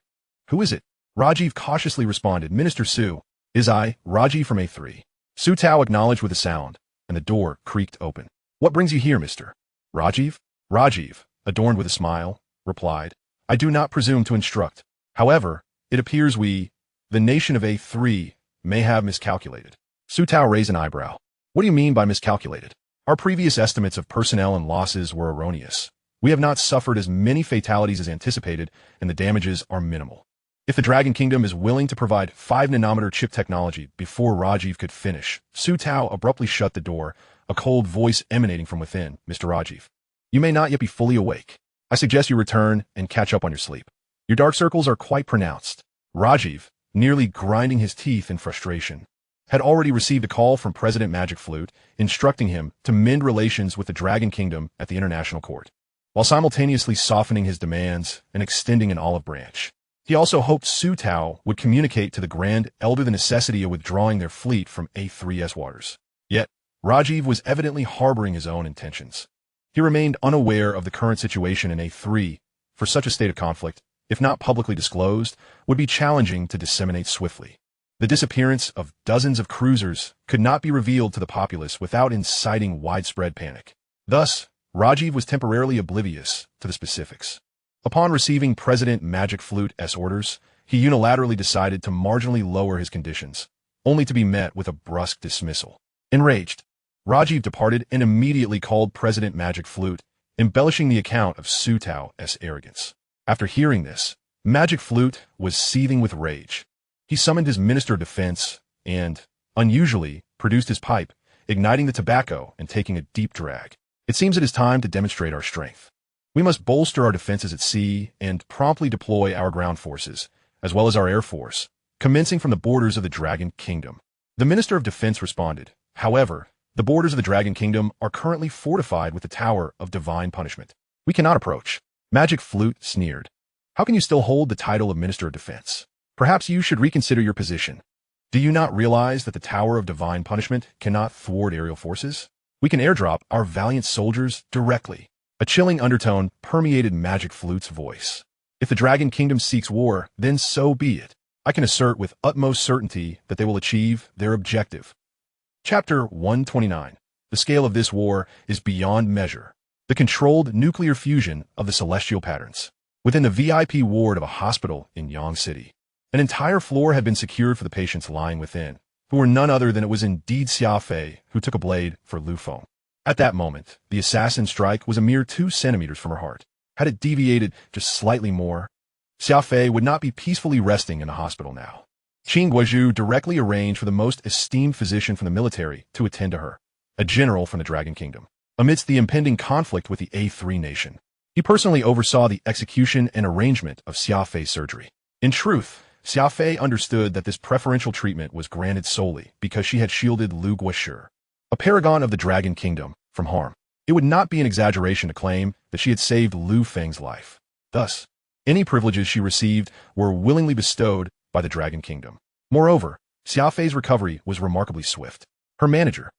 "Who is it?" Rajiv cautiously responded, "Minister Su. Is I, Rajiv from A3. Su Tao acknowledged with a sound, and the door creaked open. "What brings you here, Mr. Rajiv?" Rajiv, adorned with a smile, replied, "I do not presume to instruct. However, it appears the nation of A3, may have miscalculated." Su Tao raised an eyebrow. "What do you mean by miscalculated? Our previous estimates of personnel and losses were erroneous. We have not suffered as many fatalities as anticipated, and the damages are minimal." If the Dragon Kingdom is willing to provide 5-nanometer chip technology before Rajiv could finish, Su Tao abruptly shut the door, a cold voice emanating from within. "Mr. Rajiv, you may not yet be fully awake. I suggest you return and catch up on your sleep. Your dark circles are quite pronounced." Rajiv, nearly grinding his teeth in frustration, had already received a call from President Magic Flute instructing him to mend relations with the Dragon Kingdom at the International Court, while simultaneously softening his demands and extending an olive branch. He also hoped Su Tao would communicate to the Grand Elder the necessity of withdrawing their fleet from A3's waters. Yet, Rajiv was evidently harboring his own intentions. He remained unaware of the current situation in A3, for such a state of conflict, if not publicly disclosed, would be challenging to disseminate swiftly. The disappearance of dozens of cruisers could not be revealed to the populace without inciting widespread panic. Thus, Rajiv was temporarily oblivious to the specifics. Upon receiving President Magic Flute's orders, he unilaterally decided to marginally lower his conditions, only to be met with a brusque dismissal. Enraged, Rajiv departed and immediately called President Magic Flute, embellishing the account of Su Tao's arrogance. After hearing this, Magic Flute was seething with rage. He summoned his Minister of Defense and, unusually, produced his pipe, igniting the tobacco and taking a deep drag. "It seems it is time to demonstrate our strength. We must bolster our defenses at sea and promptly deploy our ground forces, as well as our air force, commencing from the borders of the Dragon Kingdom." The Minister of Defense responded, "However, the borders of the Dragon Kingdom are currently fortified with the Tower of Divine Punishment. We cannot approach." Magic Flute sneered. "How can you still hold the title of Minister of Defense? Perhaps you should reconsider your position. Do you not realize that the Tower of Divine Punishment cannot thwart aerial forces? We can airdrop our valiant soldiers directly." A chilling undertone permeated Magic Flute's voice. "If the Dragon Kingdom seeks war, then so be it. I can assert with utmost certainty that they will achieve their objective." Chapter 129. The scale of this war is beyond measure. The controlled nuclear fusion of the celestial patterns. Within the VIP ward of a hospital in Yang City, an entire floor had been secured for the patients lying within, who were none other than it was indeed Xia Fei who took a blade for Lu Feng. At that moment, the assassin's strike was a mere 2 centimeters from her heart. Had it deviated just slightly more, Xia Fei would not be peacefully resting in a hospital now. Qin Guozhu directly arranged for the most esteemed physician from the military to attend to her, a general from the Dragon Kingdom. Amidst the impending conflict with the A3 nation, he personally oversaw the execution and arrangement of Xia Fei's surgery. In truth, Xia Fei understood that this preferential treatment was granted solely because she had shielded Lu Guoshi, a paragon of the Dragon Kingdom, from harm. It would not be an exaggeration to claim that she had saved Lu Feng's life. Thus, any privileges she received were willingly bestowed by the Dragon Kingdom. Moreover, Xia Fei's recovery was remarkably swift. Her manager,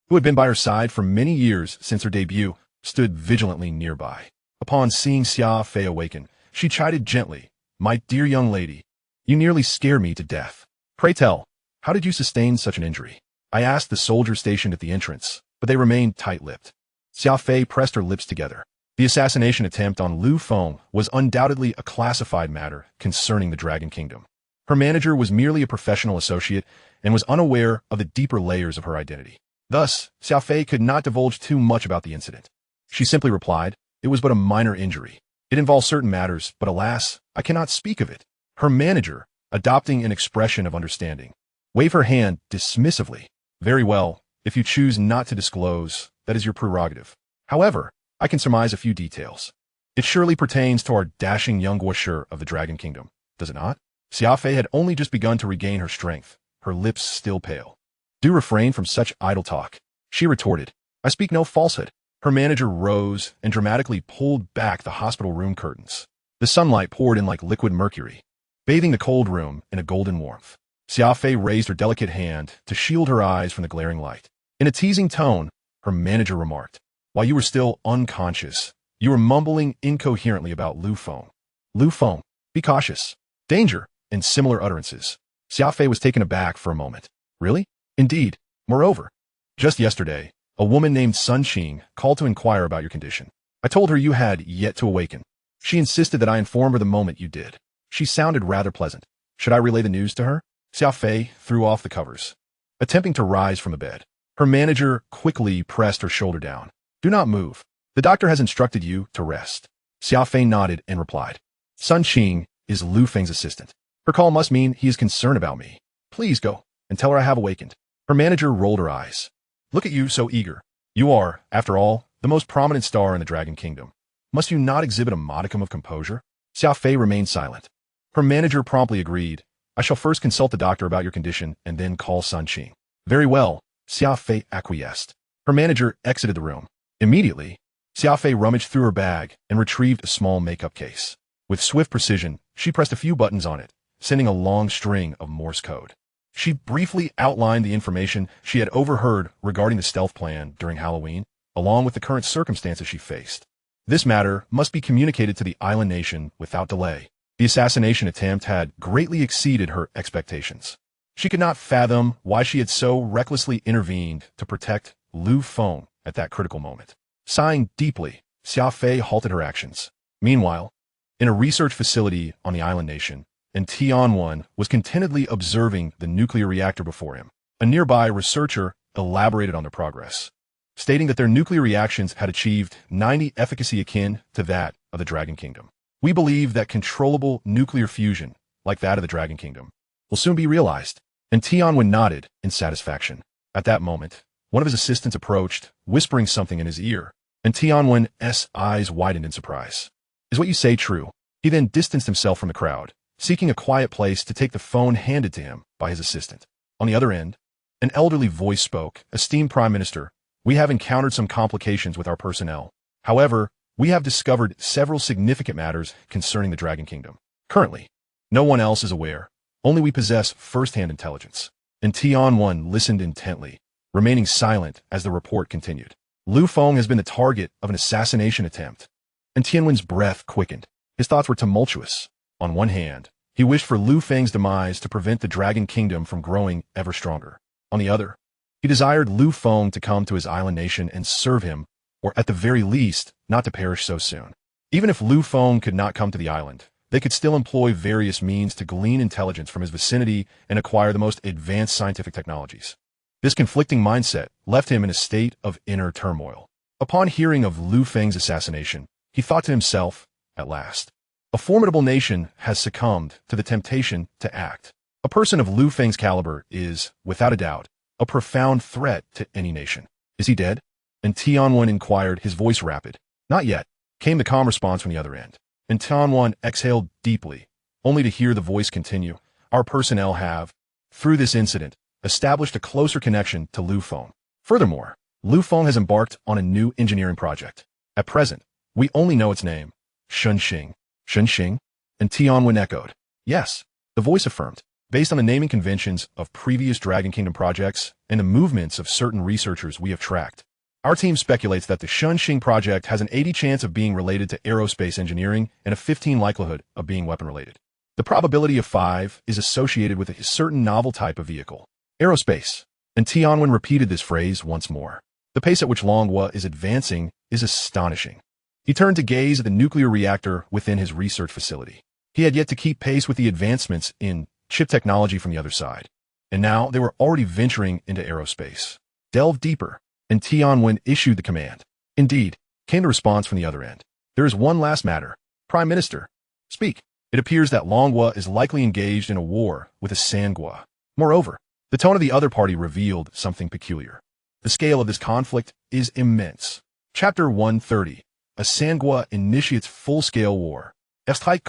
who had been by her side for many years since her debut, stood vigilantly nearby. Upon seeing Xia Fei awaken, she chided gently, "My dear young lady, you nearly scare me to death. Pray tell, how did you sustain such an injury?" I asked the soldiers stationed at the entrance, but they remained tight-lipped. Xia Fei pressed her lips together. The assassination attempt on Lu Feng was undoubtedly a classified matter concerning the Dragon Kingdom. Her manager was merely a professional associate and was unaware of the deeper layers of her identity. Thus, Xia Fei could not divulge too much about the incident. She simply replied, "It was but a minor injury. It involves certain matters, but alas, I cannot speak of it." Her manager, adopting an expression of understanding, waved her hand dismissively. "Very well, if you choose not to disclose, that is your prerogative. However, I can surmise a few details. It surely pertains to our dashing young Guosher of the Dragon Kingdom, does it not?" Xiaofei had only just begun to regain her strength, her lips still pale. "Do refrain from such idle talk," she retorted. "I speak no falsehood." Her manager rose and dramatically pulled back the hospital room curtains. The sunlight poured in like liquid mercury, bathing the cold room in a golden warmth. Xiaofei raised her delicate hand to shield her eyes from the glaring light. In a teasing tone, her manager remarked, "While you were still unconscious, you were mumbling incoherently about Lu Feng. Lu Feng, be cautious. Danger," and similar utterances. Xiaofei was taken aback for a moment. "Really?" "Indeed. Moreover, just yesterday, a woman named Sun Qing called to inquire about your condition. I told her you had yet to awaken. She insisted that I inform her the moment you did. She sounded rather pleasant. Should I relay the news to her?" Xiaofei threw off the covers, attempting to rise from the bed. Her manager quickly pressed her shoulder down. "Do not move. The doctor has instructed you to rest." Xiaofei nodded and replied, "Sun Qing is Lu Feng's assistant. Her call must mean he is concerned about me. Please go and tell her I have awakened." Her manager rolled her eyes. "Look at you so eager. You are, after all, the most prominent star in the Dragon Kingdom. Must you not exhibit a modicum of composure?" Xiaofei remained silent. Her manager promptly agreed. "I shall first consult the doctor about your condition and then call Sun Qing." "Very well," Xiaofei acquiesced. Her manager exited the room. Immediately, Xiaofei rummaged through her bag and retrieved a small makeup case. With swift precision, she pressed a few buttons on it, sending a long string of Morse code. She briefly outlined the information she had overheard regarding the stealth plan during Halloween, along with the current circumstances she faced. This matter must be communicated to the island nation without delay. The assassination attempt had greatly exceeded her expectations. She could not fathom why she had so recklessly intervened to protect Lu Feng at that critical moment. Sighing deeply, Xiaofei halted her actions. Meanwhile, in a research facility on the island nation, and Tianwen was contentedly observing the nuclear reactor before him. A nearby researcher elaborated on their progress, stating that their nuclear reactions had achieved 90 efficacy akin to that of the Dragon Kingdom. "We believe that controllable nuclear fusion, like that of the Dragon Kingdom, will soon be realized." And Tianwen nodded in satisfaction. At that moment, one of his assistants approached, whispering something in his ear, and Tianwen's eyes widened in surprise. "Is what you say true?" He then distanced himself from the crowd, seeking a quiet place to take the phone handed to him by his assistant. On the other end, an elderly voice spoke. "Esteemed Prime Minister, we have encountered some complications with our personnel. However, we have discovered several significant matters concerning the Dragon Kingdom. Currently, no one else is aware. Only we possess first-hand intelligence." And Tianwen listened intently, remaining silent as the report continued. "Lu Feng has been the target of an assassination attempt." And Tianwen's breath quickened. His thoughts were tumultuous. On one hand, he wished for Lu Feng's demise to prevent the Dragon Kingdom from growing ever stronger. On the other, he desired Lu Feng to come to his island nation and serve him, or at the very least, not to perish so soon. Even if Lu Feng could not come to the island, they could still employ various means to glean intelligence from his vicinity and acquire the most advanced scientific technologies. This conflicting mindset left him in a state of inner turmoil. Upon hearing of Lu Feng's assassination, he thought to himself, "At last, a formidable nation has succumbed to the temptation to act. A person of Lu Feng's caliber is, without a doubt, a profound threat to any nation. Is he dead?" And Tianwen inquired, his voice rapid. "Not yet," came the calm response from the other end. And Tianwen exhaled deeply, only to hear the voice continue. "Our personnel have, through this incident, established a closer connection to Lu Feng. Furthermore, Lu Feng has embarked on a new engineering project. At present, we only know its name, Shunxing." "Shunxing?" And Tianwen echoed. "Yes," the voice affirmed. "Based on the naming conventions of previous Dragon Kingdom projects and the movements of certain researchers we have tracked, our team speculates that the Shunxing project has an 80 chance of being related to aerospace engineering and a 15 likelihood of being weapon-related. The probability of 5 is associated with a certain novel type of vehicle. Aerospace." And Tianwen repeated this phrase once more. "The pace at which Longhua is advancing is astonishing." He turned to gaze at the nuclear reactor within his research facility. He had yet to keep pace with the advancements in chip technology from the other side. And now they were already venturing into aerospace. "Delve deeper." And Tianwen issued the command. Indeed, came the response from the other end. There is one last matter. Prime Minister, speak. It appears that Longhua is likely engaged in a war with a Sangua. Moreover, the tone of the other party revealed something peculiar. The scale of this conflict is immense. Chapter 130. A Sangua initiates full-scale war. Exclaimed.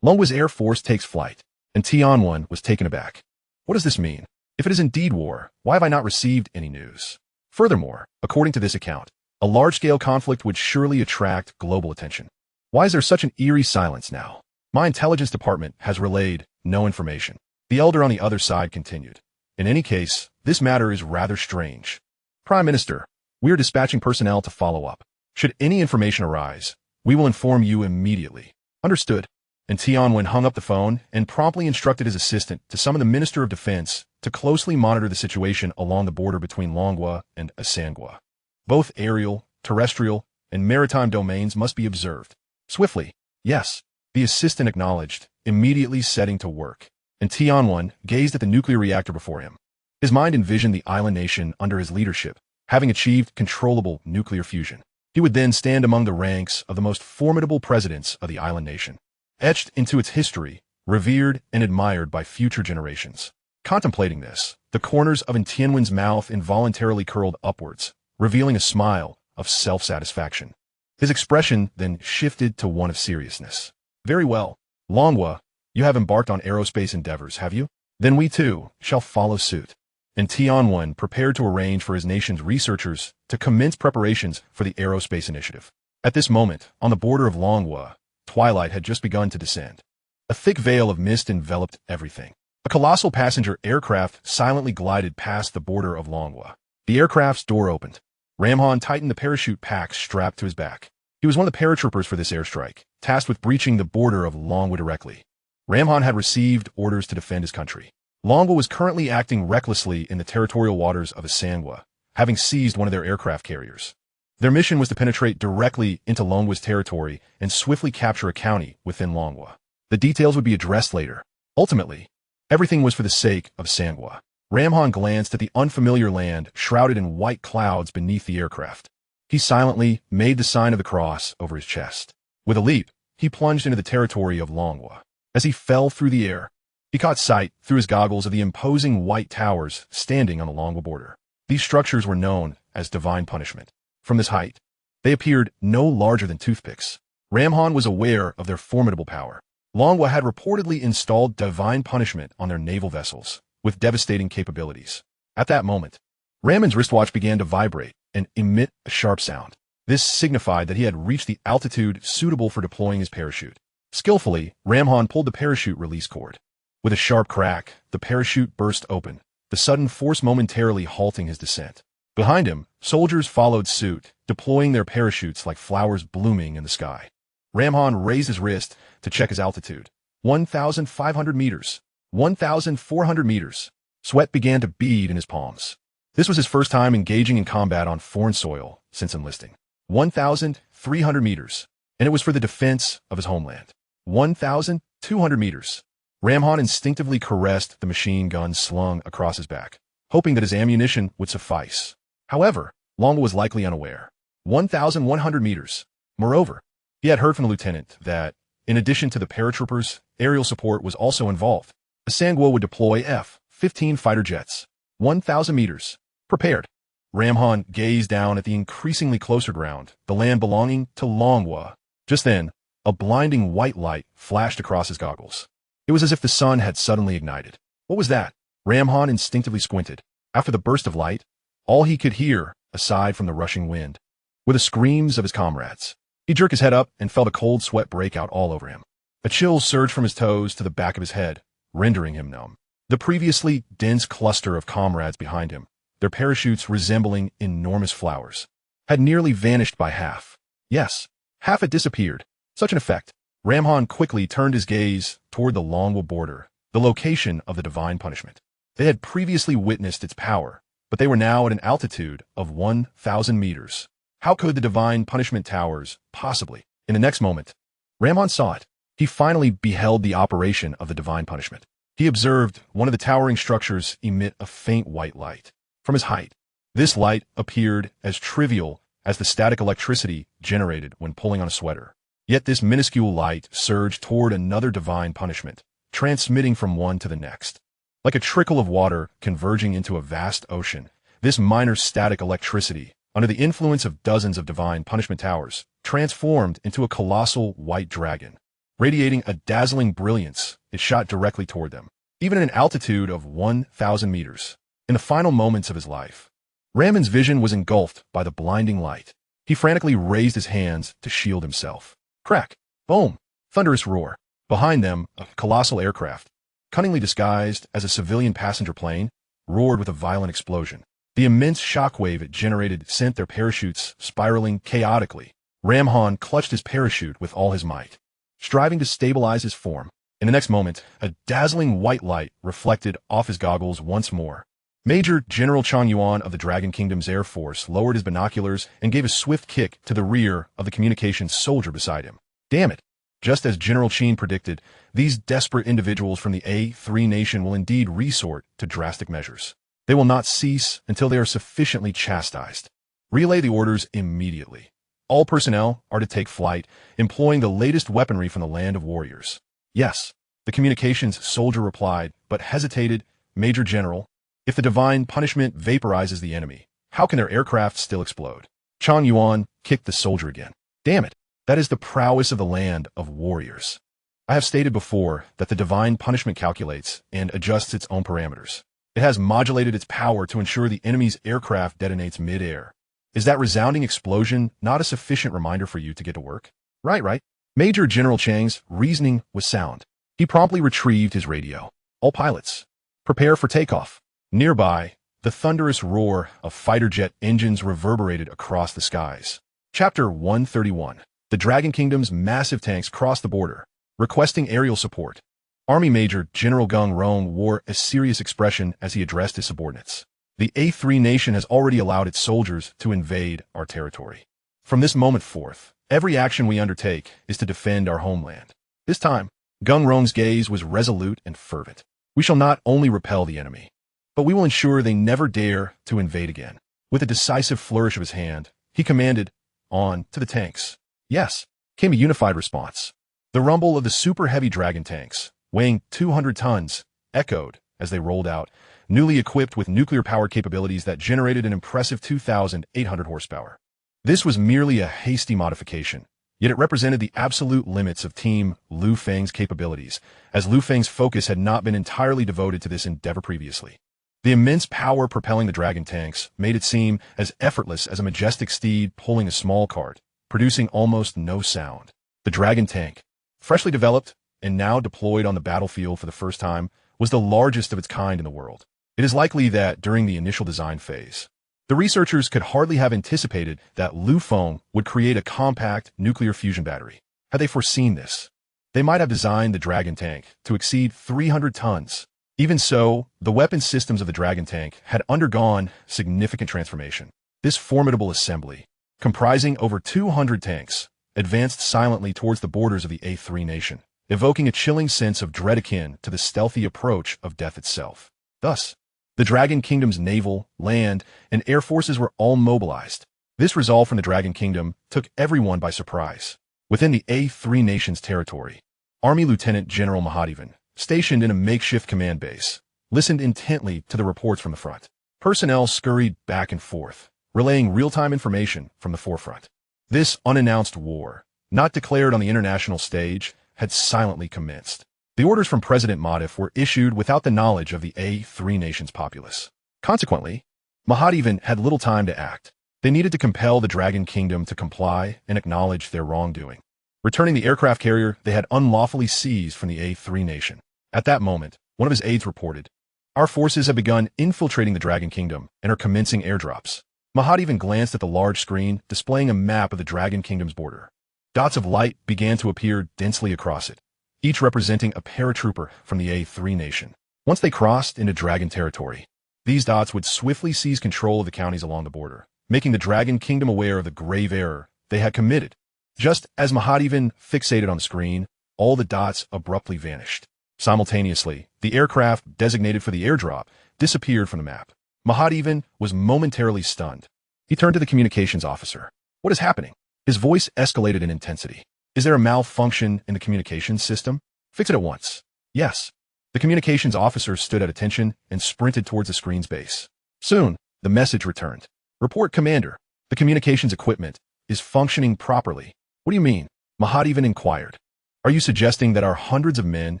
Longhua's air force takes flight, and Tianwen was taken aback. What does this mean? If it is indeed war, why have I not received any news? Furthermore, according to this account, a large-scale conflict would surely attract global attention. Why is there such an eerie silence now? My intelligence department has relayed no information. The elder on the other side continued. In any case, this matter is rather strange. Prime Minister, we are dispatching personnel to follow up. Should any information arise, we will inform you immediately. Understood. And Tianwen hung up the phone and promptly instructed his assistant to summon the Minister of Defense to closely monitor the situation along the border between Longhua and Asangua. Both aerial, terrestrial, and maritime domains must be observed. Swiftly. Yes. The assistant acknowledged, immediately setting to work, and Tianwen gazed at the nuclear reactor before him. His mind envisioned the island nation under his leadership, having achieved controllable nuclear fusion. He would then stand among the ranks of the most formidable presidents of the island nation, etched into its history, revered and admired by future generations. Contemplating this, the corners of Tianwen's mouth involuntarily curled upwards, revealing a smile of self-satisfaction. His expression then shifted to one of seriousness. Very well. Longhua, you have embarked on aerospace endeavors, have you? Then we too shall follow suit. And Tianwen prepared to arrange for his nation's researchers to commence preparations for the aerospace initiative. At this moment, on the border of Longhua, twilight had just begun to descend. A thick veil of mist enveloped everything. A colossal passenger aircraft silently glided past the border of Longhua. The aircraft's door opened. Ramhan tightened the parachute pack strapped to his back. He was one of the paratroopers for this airstrike, tasked with breaching the border of Longhua directly. Ramhan had received orders to defend his country. Longhua was currently acting recklessly in the territorial waters of Asangua, having seized one of their aircraft carriers. Their mission was to penetrate directly into Longhua's territory and swiftly capture a county within Longhua. The details would be addressed later. Ultimately, everything was for the sake of Sangua. Ramhan glanced at the unfamiliar land shrouded in white clouds beneath the aircraft. He silently made the sign of the cross over his chest. With a leap, he plunged into the territory of Longhua. As he fell through the air, he caught sight through his goggles of the imposing white towers standing on the Longhua border. These structures were known as divine punishment. From this height, they appeared no larger than toothpicks. Ramhan was aware of their formidable power. Longhua had reportedly installed divine punishment on their naval vessels, with devastating capabilities. At that moment, Ramhan's wristwatch began to vibrate and emit a sharp sound. This signified that he had reached the altitude suitable for deploying his parachute. Skillfully, Ramhan pulled the parachute release cord. With a sharp crack, the parachute burst open, the sudden force momentarily halting his descent. Behind him, soldiers followed suit, deploying their parachutes like flowers blooming in the sky. Ramhan raised his wrist to check his altitude. 1,500 meters. 1,400 meters. Sweat began to bead in his palms. This was his first time engaging in combat on foreign soil since enlisting. 1,300 meters. And it was for the defense of his homeland. 1,200 meters. Ramhan instinctively caressed the machine gun slung across his back, hoping that his ammunition would suffice. However, Longhua was likely unaware. 1,100 meters. Moreover, he had heard from the lieutenant that, in addition to the paratroopers, aerial support was also involved. Asangua would deploy F-15 fighter jets. 1,000 meters. Prepared. Ramhan gazed down at the increasingly closer ground, the land belonging to Longhua. Just then, a blinding white light flashed across his goggles. It was as if the sun had suddenly ignited. What was that? Ramhan instinctively squinted. After the burst of light, all he could hear, aside from the rushing wind, were the screams of his comrades. He jerked his head up and felt a cold sweat break out all over him. A chill surged from his toes to the back of his head, rendering him numb. The previously dense cluster of comrades behind him, their parachutes resembling enormous flowers, had nearly vanished by half. Yes, half had disappeared. Such an effect. Ramhan quickly turned his gaze toward the Longhua border, the location of the divine punishment. They had previously witnessed its power, but they were now at an altitude of 1,000 meters. How could the divine punishment towers possibly? In the next moment, Ramhan saw it. He finally beheld the operation of the divine punishment. He observed one of the towering structures emit a faint white light. From his height, this light appeared as trivial as the static electricity generated when pulling on a sweater. Yet this minuscule light surged toward another divine punishment, transmitting from one to the next. Like a trickle of water converging into a vast ocean, this minor static electricity, under the influence of dozens of divine punishment towers, transformed into a colossal white dragon. Radiating a dazzling brilliance, it shot directly toward them, even at an altitude of 1,000 meters. In the final moments of his life, Ramon's vision was engulfed by the blinding light. He frantically raised his hands to shield himself. Crack! Boom! Thunderous roar. Behind them, a colossal aircraft, cunningly disguised as a civilian passenger plane, roared with a violent explosion. The immense shockwave it generated sent their parachutes spiraling chaotically. Ramhan clutched his parachute with all his might, striving to stabilize his form. In the next moment, a dazzling white light reflected off his goggles once more. Major General Chang Yuan of the Dragon Kingdom's Air Force lowered his binoculars and gave a swift kick to the rear of the communications soldier beside him. Damn it! Just as General Qin predicted, these desperate individuals from the A3 nation will indeed resort to drastic measures. They will not cease until they are sufficiently chastised. Relay the orders immediately. All personnel are to take flight, employing the latest weaponry from the land of warriors. Yes, the communications soldier replied, but hesitated. Major General, if the divine punishment vaporizes the enemy, how can their aircraft still explode? Chang Yuan kicked the soldier again. Damn it, that is the prowess of the land of warriors. I have stated before that the divine punishment calculates and adjusts its own parameters. It has modulated its power to ensure the enemy's aircraft detonates mid-air. Is that resounding explosion not a sufficient reminder for you to get to work? Right. Major General Chang's reasoning was sound. He promptly retrieved his radio. All pilots, prepare for takeoff. Nearby, the thunderous roar of fighter jet engines reverberated across the skies. Chapter 131. The Dragon Kingdom's massive tanks crossed the border, requesting aerial support. Army Major General Gung Rong wore a serious expression as he addressed his subordinates. The A3 nation has already allowed its soldiers to invade our territory. From this moment forth, every action we undertake is to defend our homeland. This time, Gung Rong's gaze was resolute and fervent. We shall not only repel the enemy, but we will ensure they never dare to invade again. With a decisive flourish of his hand, he commanded, "On to the tanks." Yes, came a unified response. The rumble of the super-heavy dragon tanks, weighing 200 tons, echoed as they rolled out, newly equipped with nuclear-powered capabilities that generated an impressive 2,800 horsepower. This was merely a hasty modification, yet it represented the absolute limits of Team Lu Feng's capabilities, as Lu Feng's focus had not been entirely devoted to this endeavor previously. The immense power propelling the dragon tanks made it seem as effortless as a majestic steed pulling a small cart, producing almost no sound. The dragon tank, freshly developed and now deployed on the battlefield for the first time, was the largest of its kind in the world. It is likely that during the initial design phase, the researchers could hardly have anticipated that Lu Feng would create a compact nuclear fusion battery. Had they foreseen this, they might have designed the dragon tank to exceed 300 tons. Even so, the weapon systems of the dragon tank had undergone significant transformation. This formidable assembly, comprising over 200 tanks, advanced silently towards the borders of the A3 nation, evoking a chilling sense of dread akin to the stealthy approach of death itself. Thus, the Dragon Kingdom's naval, land, and air forces were all mobilized. This resolve from the Dragon Kingdom took everyone by surprise. Within the A3 nation's territory, Army Lieutenant General Mahadevan, stationed in a makeshift command base, listened intently to the reports from the front. Personnel scurried back and forth, relaying real-time information from the forefront. This unannounced war, not declared on the international stage, had silently commenced. The orders from President Mahadev were issued without the knowledge of the A3 nation's populace. Consequently, Mahadevan had little time to act. They needed to compel the Dragon Kingdom to comply and acknowledge their wrongdoing, returning the aircraft carrier they had unlawfully seized from the A3 nation. At that moment, one of his aides reported, "Our forces have begun infiltrating the Dragon Kingdom and are commencing airdrops." Mahadevan glanced at the large screen displaying a map of the Dragon Kingdom's border. Dots of light began to appear densely across it, each representing a paratrooper from the A3 nation. Once they crossed into Dragon territory, these dots would swiftly seize control of the counties along the border, making the Dragon Kingdom aware of the grave error they had committed. Just as Mahadevan fixated on the screen, all the dots abruptly vanished. Simultaneously, the aircraft designated for the airdrop disappeared from the map. Mahadevan was momentarily stunned. He turned to the communications officer. What is happening? His voice escalated in intensity. Is there a malfunction in the communications system? Fix it at once. Yes. The communications officer stood at attention and sprinted towards the screen's base. Soon, the message returned. Report, Commander. The communications equipment is functioning properly. What do you mean? Mahadevan inquired. Are you suggesting that our hundreds of men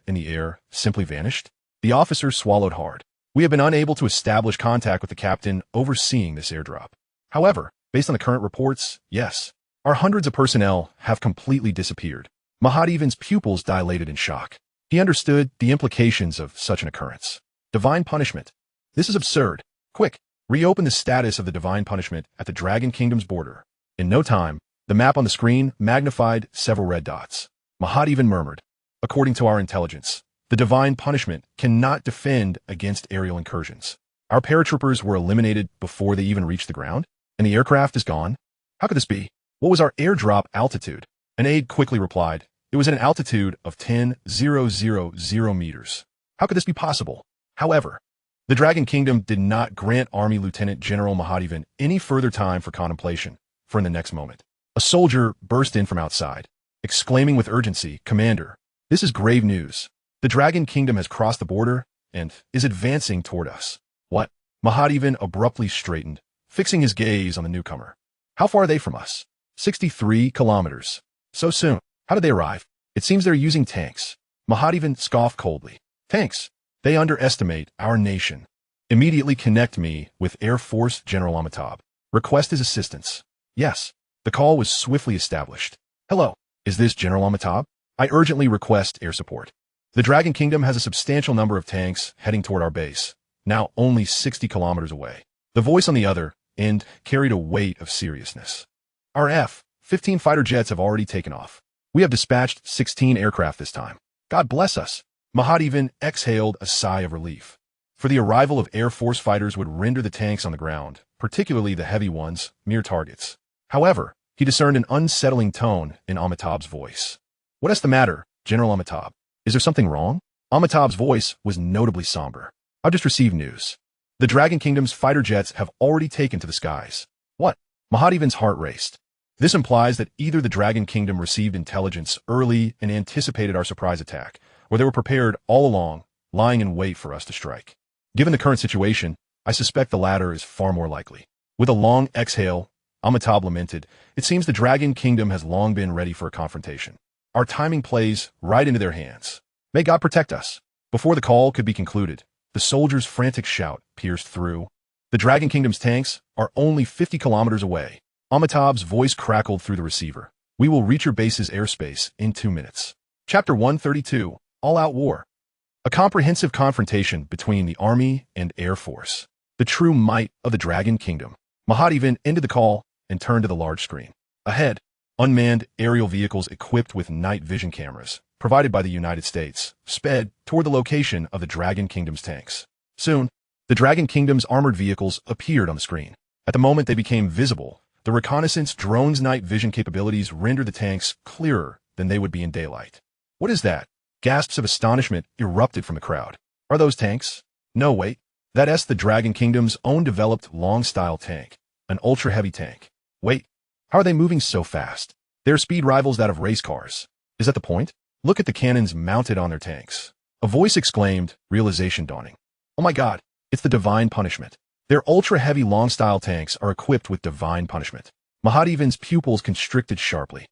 in the air simply vanished? The officer swallowed hard. We have been unable to establish contact with the captain overseeing this airdrop. However, based on the current reports, yes, our hundreds of personnel have completely disappeared. Mahadevan's pupils dilated in shock. He understood the implications of such an occurrence. Divine punishment. This is absurd. Quick, reopen the status of the divine punishment at the Dragon Kingdom's border. In no time, the map on the screen magnified several red dots. Mahadevan murmured, according to our intelligence, the divine punishment cannot defend against aerial incursions. Our paratroopers were eliminated before they even reached the ground, and the aircraft is gone? How could this be? What was our airdrop altitude? An aide quickly replied, it was at an altitude of 10,000 meters. How could this be possible? However, the Dragon Kingdom did not grant Army Lieutenant General Mahadevan any further time for contemplation, for in the next moment, a soldier burst in from outside, exclaiming with urgency, Commander, this is grave news. The Dragon Kingdom has crossed the border and is advancing toward us. What? Mahadevan abruptly straightened, fixing his gaze on the newcomer. How far are they from us? 63 kilometers. So soon. How did they arrive? It seems they're using tanks. Mahadevan scoffed coldly. Tanks? They underestimate our nation. Immediately connect me with Air Force General Amitabh. Request his assistance. Yes. The call was swiftly established. Hello. Is this General Amitabh? I urgently request air support. The Dragon Kingdom has a substantial number of tanks heading toward our base, now only 60 kilometers away. The voice on the other end carried a weight of seriousness. Our F-15 fighter jets have already taken off. We have dispatched 16 aircraft this time. God bless us. Mahadevan exhaled a sigh of relief. For the arrival of Air Force fighters would render the tanks on the ground, particularly the heavy ones, mere targets. However, he discerned an unsettling tone in Amitabh's voice. What is the matter, General Amitabh? Is there something wrong? Amitabh's voice was notably somber. I've just received news. The Dragon Kingdom's fighter jets have already taken to the skies. What? Mahadevan's heart raced. This implies that either the Dragon Kingdom received intelligence early and anticipated our surprise attack, or they were prepared all along, lying in wait for us to strike. Given the current situation, I suspect the latter is far more likely. With a long exhale, Amitabh lamented, it seems the Dragon Kingdom has long been ready for a confrontation. Our timing plays right into their hands. May God protect us. Before the call could be concluded, the soldier's frantic shout pierced through. The Dragon Kingdom's tanks are only 50 kilometers away. Amitabh's voice crackled through the receiver. We will reach your base's airspace in 2 minutes. Chapter 132, All-Out War. A comprehensive confrontation between the Army and Air Force. The true might of the Dragon Kingdom. Mahadevan ended the call and turned to the large screen. Ahead, unmanned aerial vehicles equipped with night vision cameras, provided by the United States, sped toward the location of the Dragon Kingdom's tanks. Soon, the Dragon Kingdom's armored vehicles appeared on the screen. At the moment they became visible, the reconnaissance drone's night vision capabilities rendered the tanks clearer than they would be in daylight. What is that? Gasps of astonishment erupted from the crowd. Are those tanks? No, wait. That's the Dragon Kingdom's own developed long-style tank, an ultra-heavy tank. Wait, how are they moving so fast? Their speed rivals that of race cars. Is that the point? Look at the cannons mounted on their tanks. A voice exclaimed, realization dawning. Oh my God, it's the divine punishment. Their ultra-heavy long-style tanks are equipped with divine punishment. Mahadevan's pupils constricted sharply.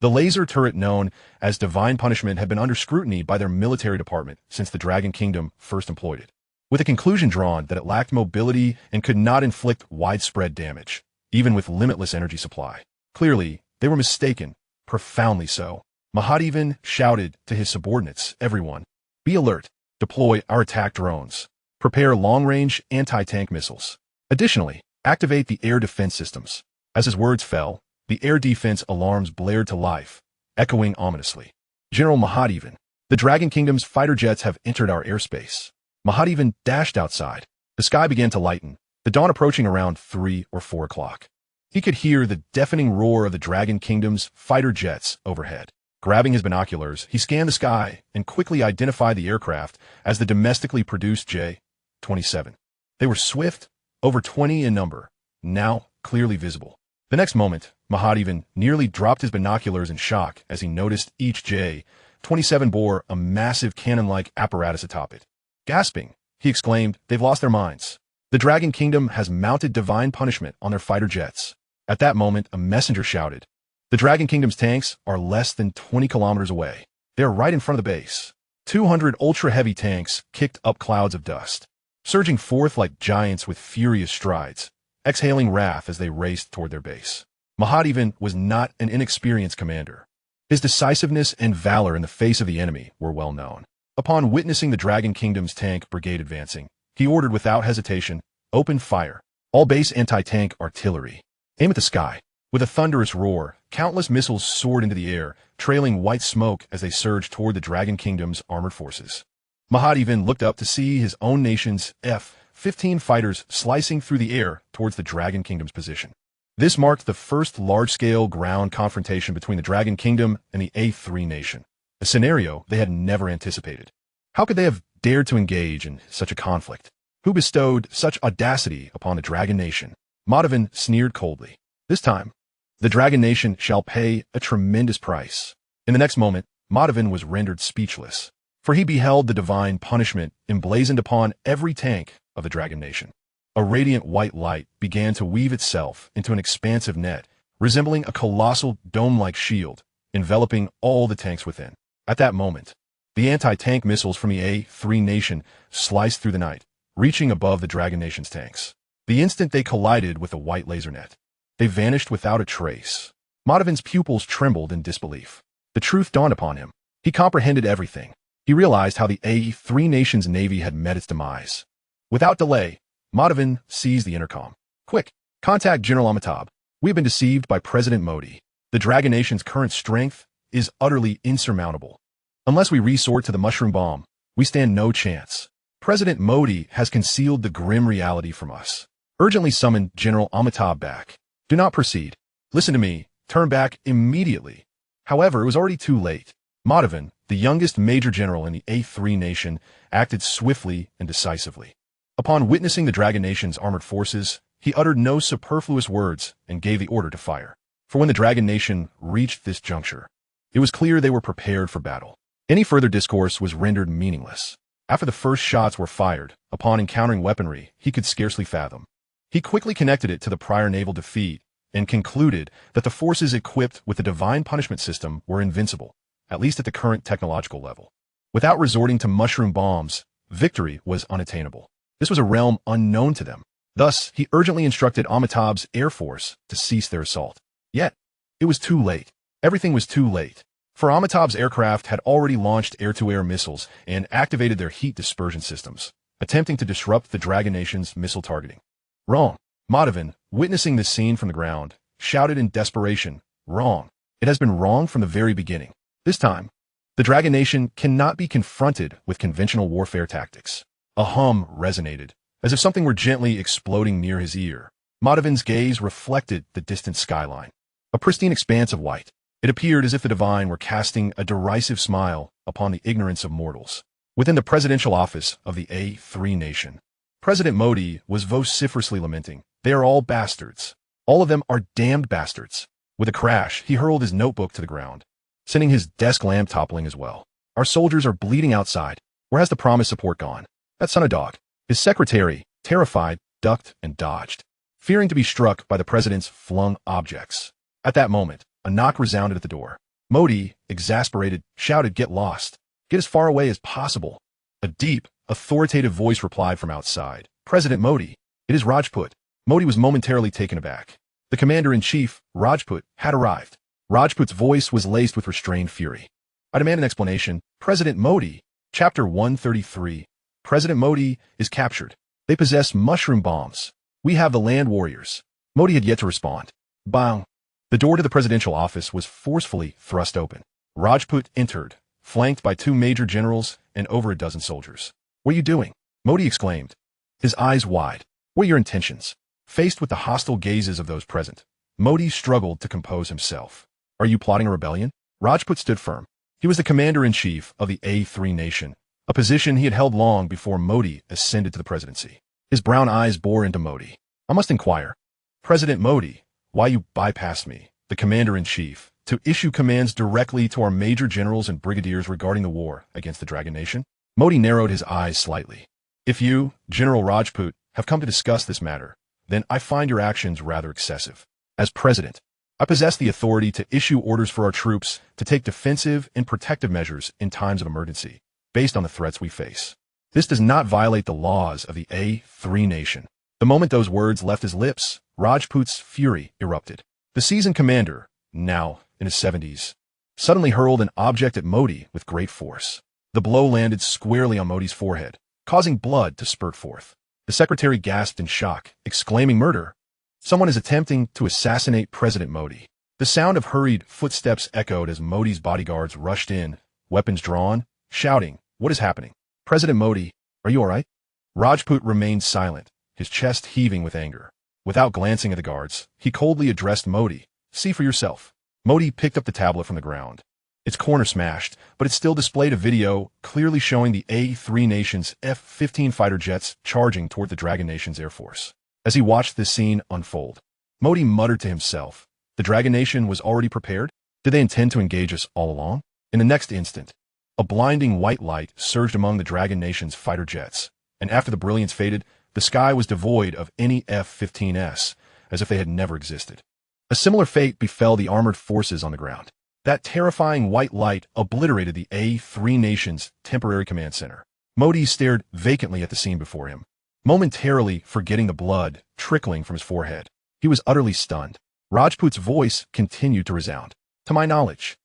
The laser turret known as divine punishment had been under scrutiny by their military department since the Dragon Kingdom first employed it, with a conclusion drawn that it lacked mobility and could not inflict widespread damage, even with limitless energy supply. Clearly, they were mistaken, profoundly so. Mahadevan shouted to his subordinates, everyone, be alert, deploy our attack drones. Prepare long-range anti-tank missiles. Additionally, activate the air defense systems. As his words fell, the air defense alarms blared to life, echoing ominously. General Mahadevan, the Dragon Kingdom's fighter jets have entered our airspace. Mahadevan dashed outside. The sky began to lighten, the dawn approaching around 3 or 4 o'clock. He could hear the deafening roar of the Dragon Kingdom's fighter jets overhead. Grabbing his binoculars, he scanned the sky and quickly identified the aircraft as the domestically produced J-27. They were swift, over 20 in number, now clearly visible. The next moment, Mahadevan nearly dropped his binoculars in shock as he noticed each J-27 bore a massive cannon-like apparatus atop it. Gasping, he exclaimed, "They've lost their minds. The Dragon Kingdom has mounted divine punishment on their fighter jets." At that moment, a messenger shouted, "The Dragon Kingdom's tanks are less than 20 kilometers away. They are right in front of the base." 200 ultra-heavy tanks kicked up clouds of dust, surging forth like giants with furious strides, exhaling wrath as they raced toward their base. Mahadevan was not an inexperienced commander. His decisiveness and valor in the face of the enemy were well known. Upon witnessing the Dragon Kingdom's tank brigade advancing, he ordered without hesitation, "Open fire. All base anti-tank artillery. Aim at the sky." With a thunderous roar, countless missiles soared into the air, trailing white smoke as they surged toward the Dragon Kingdom's armored forces. Mahadevan looked up to see his own nation's F-15 fighters slicing through the air towards the Dragon Kingdom's position. This marked the first large-scale ground confrontation between the Dragon Kingdom and the A3 nation, a scenario they had never anticipated. How could they have dared to engage in such a conflict? Who bestowed such audacity upon the Dragon Nation? Mahadevan sneered coldly. "This time, the Dragon Nation shall pay a tremendous price." In the next moment, Mahadevan was rendered speechless, for he beheld the divine punishment emblazoned upon every tank of the Dragon Nation. A radiant white light began to weave itself into an expansive net, resembling a colossal dome-like shield, enveloping all the tanks within. At that moment, the anti-tank missiles from the A3 nation sliced through the night, reaching above the Dragon Nation's tanks. The instant they collided with the white laser net, they vanished without a trace. Mahadevan's pupils trembled in disbelief. The truth dawned upon him. He comprehended everything. He realized how the A3 nation's navy had met its demise. Without delay, Mahadevan seized the intercom. "Quick, contact General Amitabh. We have been deceived by President Modi. The Dragon Nation's current strength is utterly insurmountable. Unless we resort to the mushroom bomb, we stand no chance. President Modi has concealed the grim reality from us. Urgently summon General Amitabh back. Do not proceed. Listen to me. Turn back immediately." However, it was already too late. Mahadevan, the youngest major general in the A3 nation, acted swiftly and decisively. Upon witnessing the Dragon Nation's armored forces, he uttered no superfluous words and gave the order to fire. For when the Dragon Nation reached this juncture, it was clear they were prepared for battle. Any further discourse was rendered meaningless. After the first shots were fired, upon encountering weaponry he could scarcely fathom, he quickly connected it to the prior naval defeat and concluded that the forces equipped with the divine punishment system were invincible, at least at the current technological level. Without resorting to mushroom bombs, victory was unattainable. This was a realm unknown to them. Thus, he urgently instructed Amitabh's air force to cease their assault. Yet, it was too late. Everything was too late. For Amitabh's aircraft had already launched air-to-air missiles and activated their heat dispersion systems, attempting to disrupt the Dragon Nation's missile targeting. "Wrong." Mahadevan, witnessing this scene from the ground, shouted in desperation, "Wrong. It has been wrong from the very beginning. This time, the Dragon Nation cannot be confronted with conventional warfare tactics." A hum resonated, as if something were gently exploding near his ear. Mahadevan's gaze reflected the distant skyline, a pristine expanse of white. It appeared as if the divine were casting a derisive smile upon the ignorance of mortals. Within the presidential office of the A3 nation, President Modi was vociferously lamenting, "They are all bastards. All of them are damned bastards." With a crash, he hurled his notebook to the ground, sending his desk lamp toppling as well. "Our soldiers are bleeding outside. Where has the promised support gone? That son of a dog." His secretary, terrified, ducked and dodged, fearing to be struck by the president's flung objects. At that moment, a knock resounded at the door. Modi, exasperated, shouted, "Get lost. Get as far away as possible." A deep, authoritative voice replied from outside, "President Modi, it is Rajput." Modi was momentarily taken aback. The commander-in-chief, Rajput, had arrived. Rajput's voice was laced with restrained fury. "I demand an explanation. President Modi." Chapter 133. President Modi is captured. They possess mushroom bombs. We have the land warriors. Modi had yet to respond. Bang! The door to the presidential office was forcefully thrust open. Rajput entered, flanked by 2 major generals and over a dozen soldiers. "What are you doing?" Modi exclaimed, his eyes wide. "What are your intentions?" Faced with the hostile gazes of those present, Modi struggled to compose himself. "Are you plotting a rebellion?" Rajput stood firm. He was the commander-in-chief of the A3 nation, a position he had held long before Modi ascended to the presidency. His brown eyes bore into Modi. "I must inquire. President Modi, why you bypassed me, the commander-in-chief, to issue commands directly to our major generals and brigadiers regarding the war against the Dragon Nation? Modi narrowed his eyes slightly. If you, General Rajput, have come to discuss this matter, then I find your actions rather excessive. As president, I possess the authority to issue orders for our troops to take defensive and protective measures in times of emergency, based on the threats we face. This does not violate the laws of the A3 nation. The moment those words left his lips, Rajput's fury erupted. The seasoned commander, now in his 70s, suddenly hurled an object at Modi with great force. The blow landed squarely on Modi's forehead, causing blood to spurt forth. The secretary gasped in shock, exclaiming, "Murder! Someone is attempting to assassinate President Modi." The sound of hurried footsteps echoed as Modi's bodyguards rushed in, weapons drawn, shouting, "What is happening? President Modi, are you all right?" Rajput remained silent, his chest heaving with anger. Without glancing at the guards, he coldly addressed Modi. "See for yourself." Modi picked up the tablet from the ground. Its corner smashed, but it still displayed a video clearly showing the A3 nation's F-15 fighter jets charging toward the Dragon Nation's Air Force. As he watched this scene unfold, Modi muttered to himself, "The Dragon Nation was already prepared? Did they intend to engage us all along?" In the next instant, a blinding white light surged among the Dragon Nation's fighter jets, and after the brilliance faded, the sky was devoid of any F-15s, as if they had never existed. A similar fate befell the armored forces on the ground. That terrifying white light obliterated the A3 nation's temporary command center. Modi stared vacantly at the scene before him, momentarily forgetting the blood trickling from his forehead. He was utterly stunned. Rajput's voice continued to resound. "To my knowledge,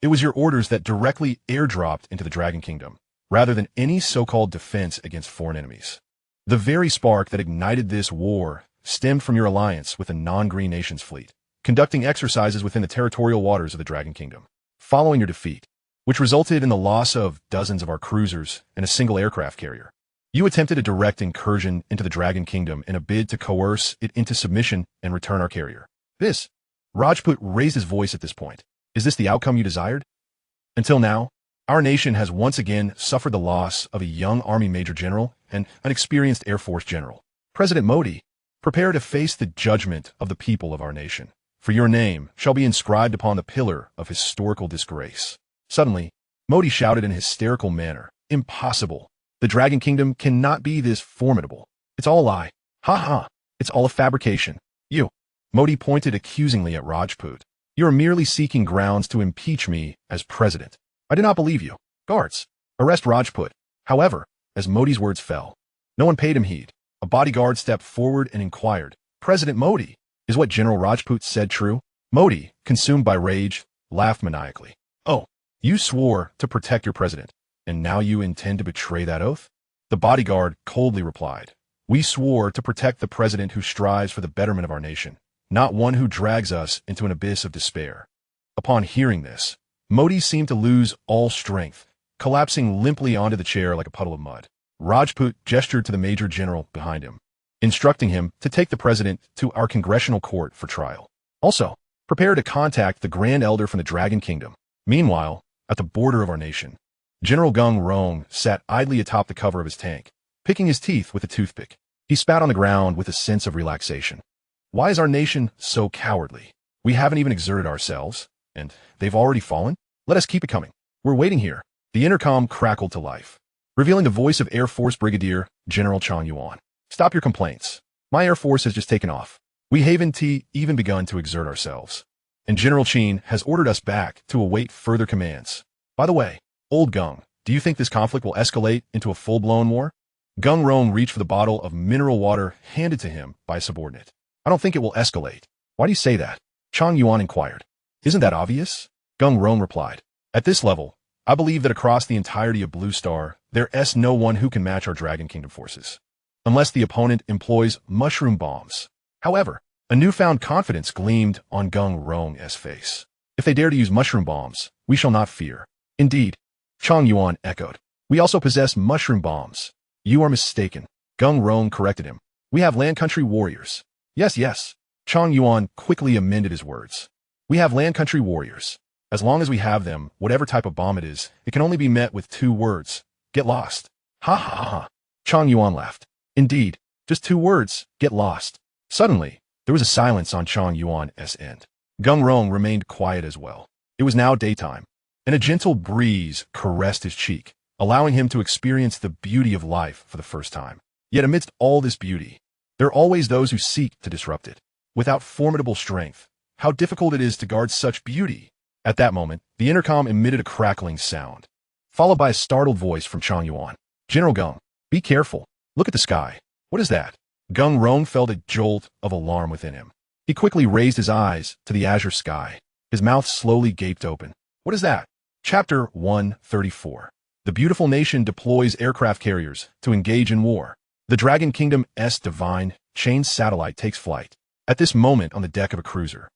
it was your orders that directly airdropped into the Dragon Kingdom, rather than any so-called defense against foreign enemies. The very spark that ignited this war stemmed from your alliance with the non-Green Nations fleet, conducting exercises within the territorial waters of the Dragon Kingdom. Following your defeat, which resulted in the loss of dozens of our cruisers and a single aircraft carrier, you attempted a direct incursion into the Dragon Kingdom in a bid to coerce it into submission and return our carrier. This," Rajput raised his voice at this point, "is this the outcome you desired? Until now, our nation has once again suffered the loss of a young Army Major General and an experienced Air Force General. President Modi, prepare to face the judgment of the people of our nation. For your name shall be inscribed upon the pillar of historical disgrace." Suddenly, Modi shouted in a hysterical manner, "Impossible! The Dragon Kingdom cannot be this formidable. It's all a lie. Ha ha! It's all a fabrication. You." Modi pointed accusingly at Rajput. "You are merely seeking grounds to impeach me as president. I do not believe you. Guards, arrest Rajput." However, as Modi's words fell, no one paid him heed. A bodyguard stepped forward and inquired, "President Modi, is what General Rajput said true?" Modi, consumed by rage, laughed maniacally. "Oh, you swore to protect your president, and now you intend to betray that oath?" The bodyguard coldly replied, "We swore to protect the president who strives for the betterment of our nation, not one who drags us into an abyss of despair." Upon hearing this, Modi seemed to lose all strength, collapsing limply onto the chair like a puddle of mud. Rajput gestured to the Major General behind him, instructing him to take the president to our congressional court for trial. Also, prepare to contact the Grand Elder from the Dragon Kingdom. Meanwhile, at the border of our nation, General Gung Rong sat idly atop the cover of his tank, picking his teeth with a toothpick. He spat on the ground with a sense of relaxation. Why is our nation so cowardly? We haven't even exerted ourselves, and they've already fallen? Let us keep it coming. We're waiting here. The intercom crackled to life, revealing the voice of Air Force Brigadier General Chang Yuan. "Stop your complaints. My Air Force has just taken off. We haven't even begun to exert ourselves, and General Chin has ordered us back to await further commands. By the way, old Gung, do you think this conflict will escalate into a full-blown war?" Gung Rong reached for the bottle of mineral water handed to him by a subordinate. "I don't think it will escalate." "Why do you say that?" Chang Yuan inquired. "Isn't that obvious?" Gung Rong replied. "At this level, I believe that across the entirety of Blue Star, there's no one who can match our Dragon Kingdom forces, unless the opponent employs mushroom bombs." However, a newfound confidence gleamed on Gung Rong's face. "If they dare to use mushroom bombs, we shall not fear." "Indeed," Chang Yuan echoed. "We also possess mushroom bombs." "You are mistaken," Gung Rong corrected him. "We have land country warriors." Yes, Chang Yuan quickly amended his words. "We have land country warriors. As long as we have them, whatever type of bomb it is, it can only be met with 2 words. Get lost." "Ha ha ha." Chang Yuan laughed. "Indeed, just 2 words, get lost." Suddenly, There was a silence on Chang Yuan's end. Gung Rong remained quiet as well. It was now daytime, and a gentle breeze caressed his cheek, allowing him to experience the beauty of life for the first time. Yet amidst all this beauty, there are always those who seek to disrupt it. Without formidable strength, how difficult it is to guard such beauty. At that moment, the intercom emitted a crackling sound, followed by a startled voice from Chang Yuan. General Gung, be careful. Look at the sky. What is that? Gung Rong felt a jolt of alarm within him. He quickly raised his eyes to the azure sky. His mouth slowly gaped open. What is that? Chapter 134. The beautiful nation deploys aircraft carriers to engage in war. The Dragon Kingdom's divine chain satellite takes flight. At this moment on the deck of a cruiser,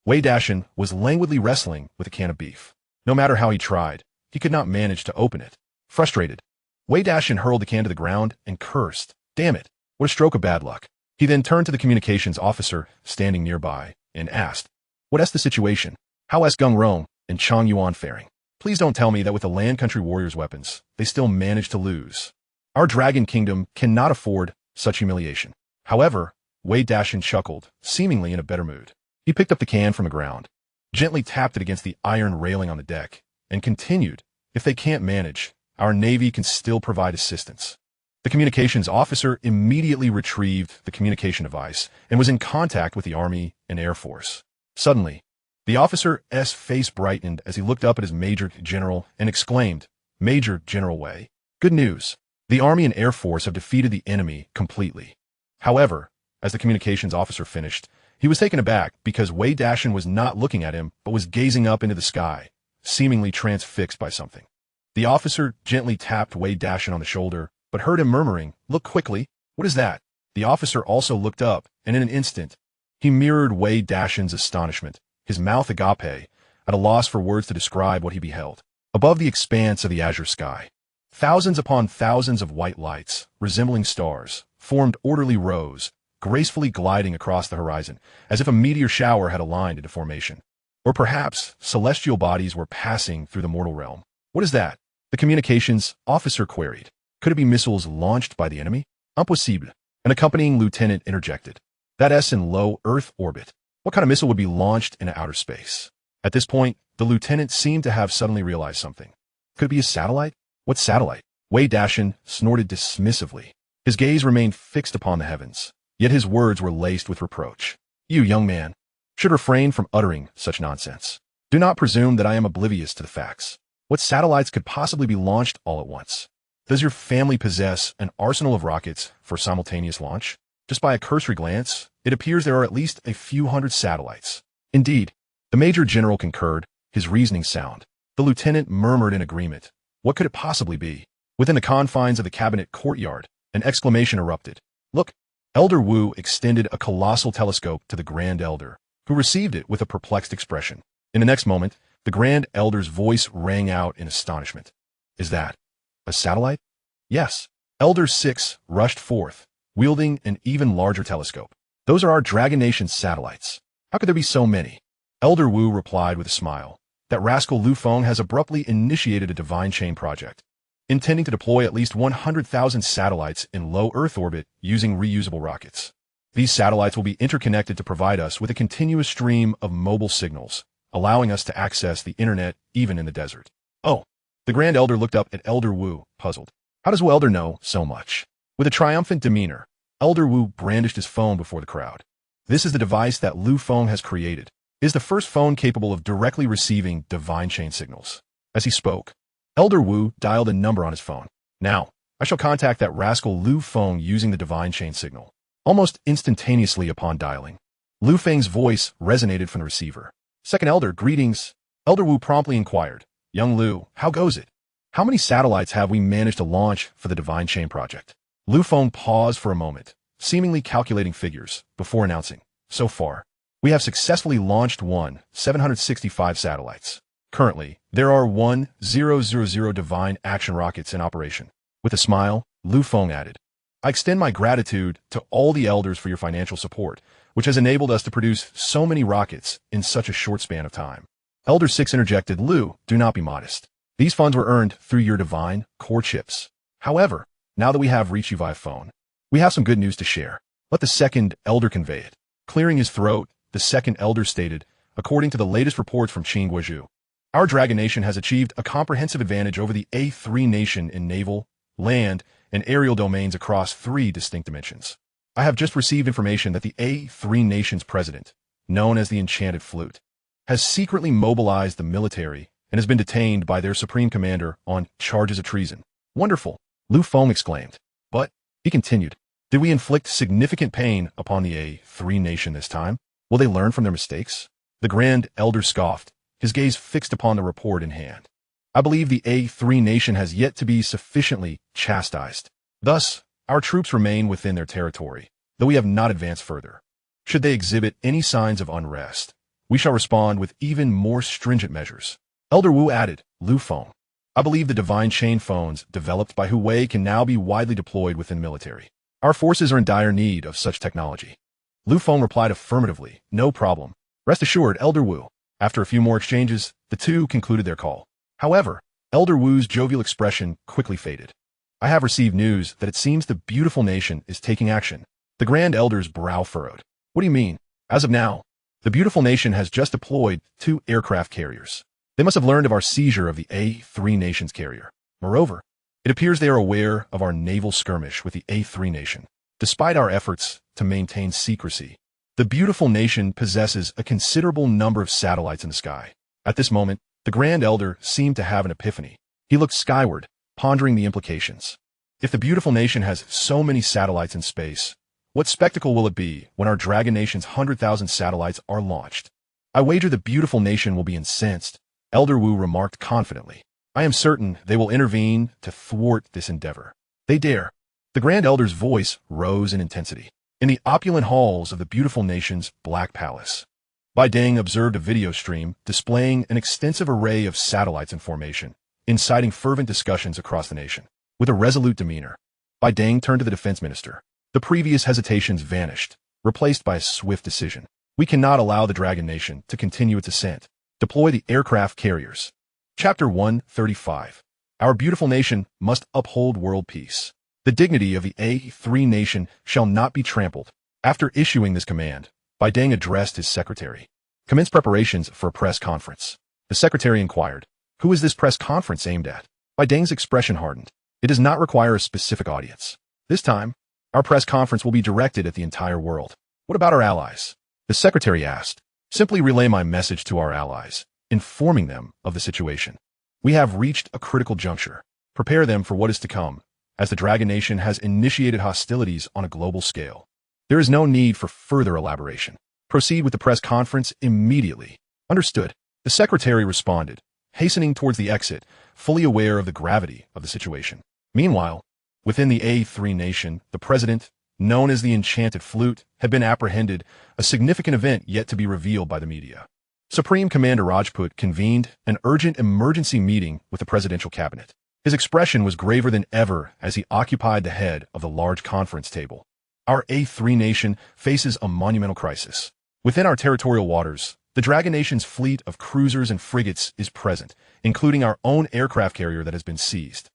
Wei Dashin was languidly wrestling with a can of beef. No matter how he tried, he could not manage to open it. Frustrated, Wei Dashin hurled the can to the ground and cursed. Damn it, what a stroke of bad luck. He then turned to the communications officer standing nearby and asked, "What's the situation? How is Gung Rong and Chang Yuan faring? Please don't tell me that with the Land Country Warriors' weapons, they still managed to lose. Our Dragon Kingdom cannot afford such humiliation." However, Wei Dashin chuckled, seemingly in a better mood. He picked up the can from the ground, gently tapped it against the iron railing on the deck, and continued, "If they can't manage, our Navy can still provide assistance." The communications officer immediately retrieved the communication device and was in contact with the Army and Air Force. Suddenly, the officer's face brightened as he looked up at his Major General and exclaimed, "Major General Wei, good news. The Army and Air Force have defeated the enemy completely." However, as the communications officer finished, he was taken aback because Wei Dashin was not looking at him but was gazing up into the sky, seemingly transfixed by something. The officer gently tapped Wei Dashin on the shoulder, but heard him murmuring, "Look quickly. What is that?" The officer also looked up, and in an instant, he mirrored Wei Dashin's astonishment, his mouth agape, at a loss for words to describe what he beheld. Above the expanse of the azure sky, thousands upon thousands of white lights, resembling stars, formed orderly rows, gracefully gliding across the horizon, as if a meteor shower had aligned into formation. Or perhaps celestial bodies were passing through the mortal realm. "What is that?" the communications officer queried. "Could it be missiles launched by the enemy?" "Impossible," an accompanying lieutenant interjected. "That's in low Earth orbit. What kind of missile would be launched into outer space?" At this point, the lieutenant seemed to have suddenly realized something. "Could it be a satellite?" "What satellite?" Wei Dashin snorted dismissively. His gaze remained fixed upon the heavens, yet his words were laced with reproach. "You, young man, should refrain from uttering such nonsense. Do not presume that I am oblivious to the facts. What satellites could possibly be launched all at once? Does your family possess an arsenal of rockets for simultaneous launch? Just by a cursory glance, it appears there are at least a few hundred satellites." Indeed, the Major General concurred, his reasoning sound. The lieutenant murmured in agreement. What could it possibly be? Within the confines of the cabinet courtyard, an exclamation erupted. "Look!" Elder Wu extended a colossal telescope to the Grand Elder, who received it with a perplexed expression. In the next moment, the Grand Elder's voice rang out in astonishment. "Is that a satellite?" "Yes." Elder 6 rushed forth, wielding an even larger telescope. "Those are our Dragon Nation's satellites. How could there be so many?" Elder Wu replied with a smile. "That rascal Lu Feng has abruptly initiated a divine chain project, intending to deploy at least 100,000 satellites in low Earth orbit using reusable rockets. These satellites will be interconnected to provide us with a continuous stream of mobile signals, allowing us to access the internet even in the desert." "Oh." The Grand Elder looked up at Elder Wu, puzzled. How does Wu Elder know so much? With a triumphant demeanor, Elder Wu brandished his phone before the crowd. "This is the device that Lu Feng has created. It is the first phone capable of directly receiving divine chain signals." As he spoke, Elder Wu dialed a number on his phone. "Now, I shall contact that rascal Lu Feng using the divine chain signal." Almost instantaneously upon dialing, Lu Feng's voice resonated from the receiver. "Second Elder, greetings." Elder Wu promptly inquired, "Young Lu, how goes it? How many satellites have we managed to launch for the divine chain project?" Lu Feng paused for a moment, seemingly calculating figures, before announcing, "So far, we have successfully launched 765 satellites. Currently, there are 1000 divine action rockets in operation." With a smile, Lu Feng added, "I extend my gratitude to all the elders for your financial support, which has enabled us to produce so many rockets in such a short span of time." Elder 6 interjected, "Lu, do not be modest. These funds were earned through your divine core chips. However, now that we have reached you via phone, we have some good news to share." Let the second Elder convey it. Clearing his throat, the second elder stated, according to the latest reports from Qing Guizhou, our Dragon Nation has achieved a comprehensive advantage over the A3 Nation in naval, land, and aerial domains across 3 distinct dimensions. I have just received information that the A3 Nation's president, known as the Enchanted Flute, has secretly mobilized the military and has been detained by their supreme commander on charges of treason. Wonderful, Fong exclaimed. But, he continued, did we inflict significant pain upon the A3 Nation this time? Will they learn from their mistakes? The Grand Elder scoffed, his gaze fixed upon the report in hand. I believe the A3 Nation has yet to be sufficiently chastised. Thus, our troops remain within their territory, though we have not advanced further. Should they exhibit any signs of unrest, we shall respond with even more stringent measures. Elder Wu added, Fong, I believe the divine chain phones developed by Hu Wei can now be widely deployed within the military. Our forces are in dire need of such technology. Fong replied affirmatively, no problem. Rest assured, Elder Wu. After a few more exchanges, the two concluded their call. However, Elder Wu's jovial expression quickly faded. I have received news that it seems the beautiful nation is taking action. The Grand Elder's brow furrowed. What do you mean? As of now, the beautiful nation has just deployed 2 aircraft carriers. They must have learned of our seizure of the A3 Nation's carrier. Moreover, it appears they are aware of our naval skirmish with the A3 Nation. Despite our efforts to maintain secrecy, the beautiful nation possesses a considerable number of satellites in the sky. At this moment, the Grand Elder seemed to have an epiphany. He looked skyward, pondering the implications. If the beautiful nation has so many satellites in space, what spectacle will it be when our Dragon Nation's 100,000 satellites are launched? I wager the beautiful nation will be incensed, Elder Wu remarked confidently. I am certain they will intervene to thwart this endeavor. They dare. The Grand Elder's voice rose in intensity. In the opulent halls of the beautiful nation's Black Palace, Bai Deng observed a video stream displaying an extensive array of satellites in formation, inciting fervent discussions across the nation. With a resolute demeanor, Bai Deng turned to the defense minister. The previous hesitations vanished, replaced by a swift decision. We cannot allow the Dragon Nation to continue its ascent. Deploy the aircraft carriers. Chapter 135. Our beautiful nation must uphold world peace. The dignity of the A3 Nation shall not be trampled. After issuing this command, Bai Deng addressed his secretary. Commence preparations for a press conference. The secretary inquired, who is this press conference aimed at? Bai Deng's expression hardened. It does not require a specific audience. This time, our press conference will be directed at the entire world. What about our allies? The secretary asked. Simply relay my message to our allies, informing them of the situation. We have reached a critical juncture. Prepare them for what is to come, as the Dragon Nation has initiated hostilities on a global scale. There is no need for further elaboration. Proceed with the press conference immediately. Understood. The secretary responded, hastening towards the exit, fully aware of the gravity of the situation. Meanwhile, within the A3 Nation, the president, known as the Enchanted Flute, had been apprehended, a significant event yet to be revealed by the media. Supreme Commander Rajput convened an urgent emergency meeting with the presidential cabinet. His expression was graver than ever as he occupied the head of the large conference table. Our A3 Nation faces a monumental crisis. Within our territorial waters, the Dragon Nation's fleet of cruisers and frigates is present, including our own aircraft carrier that has been seized.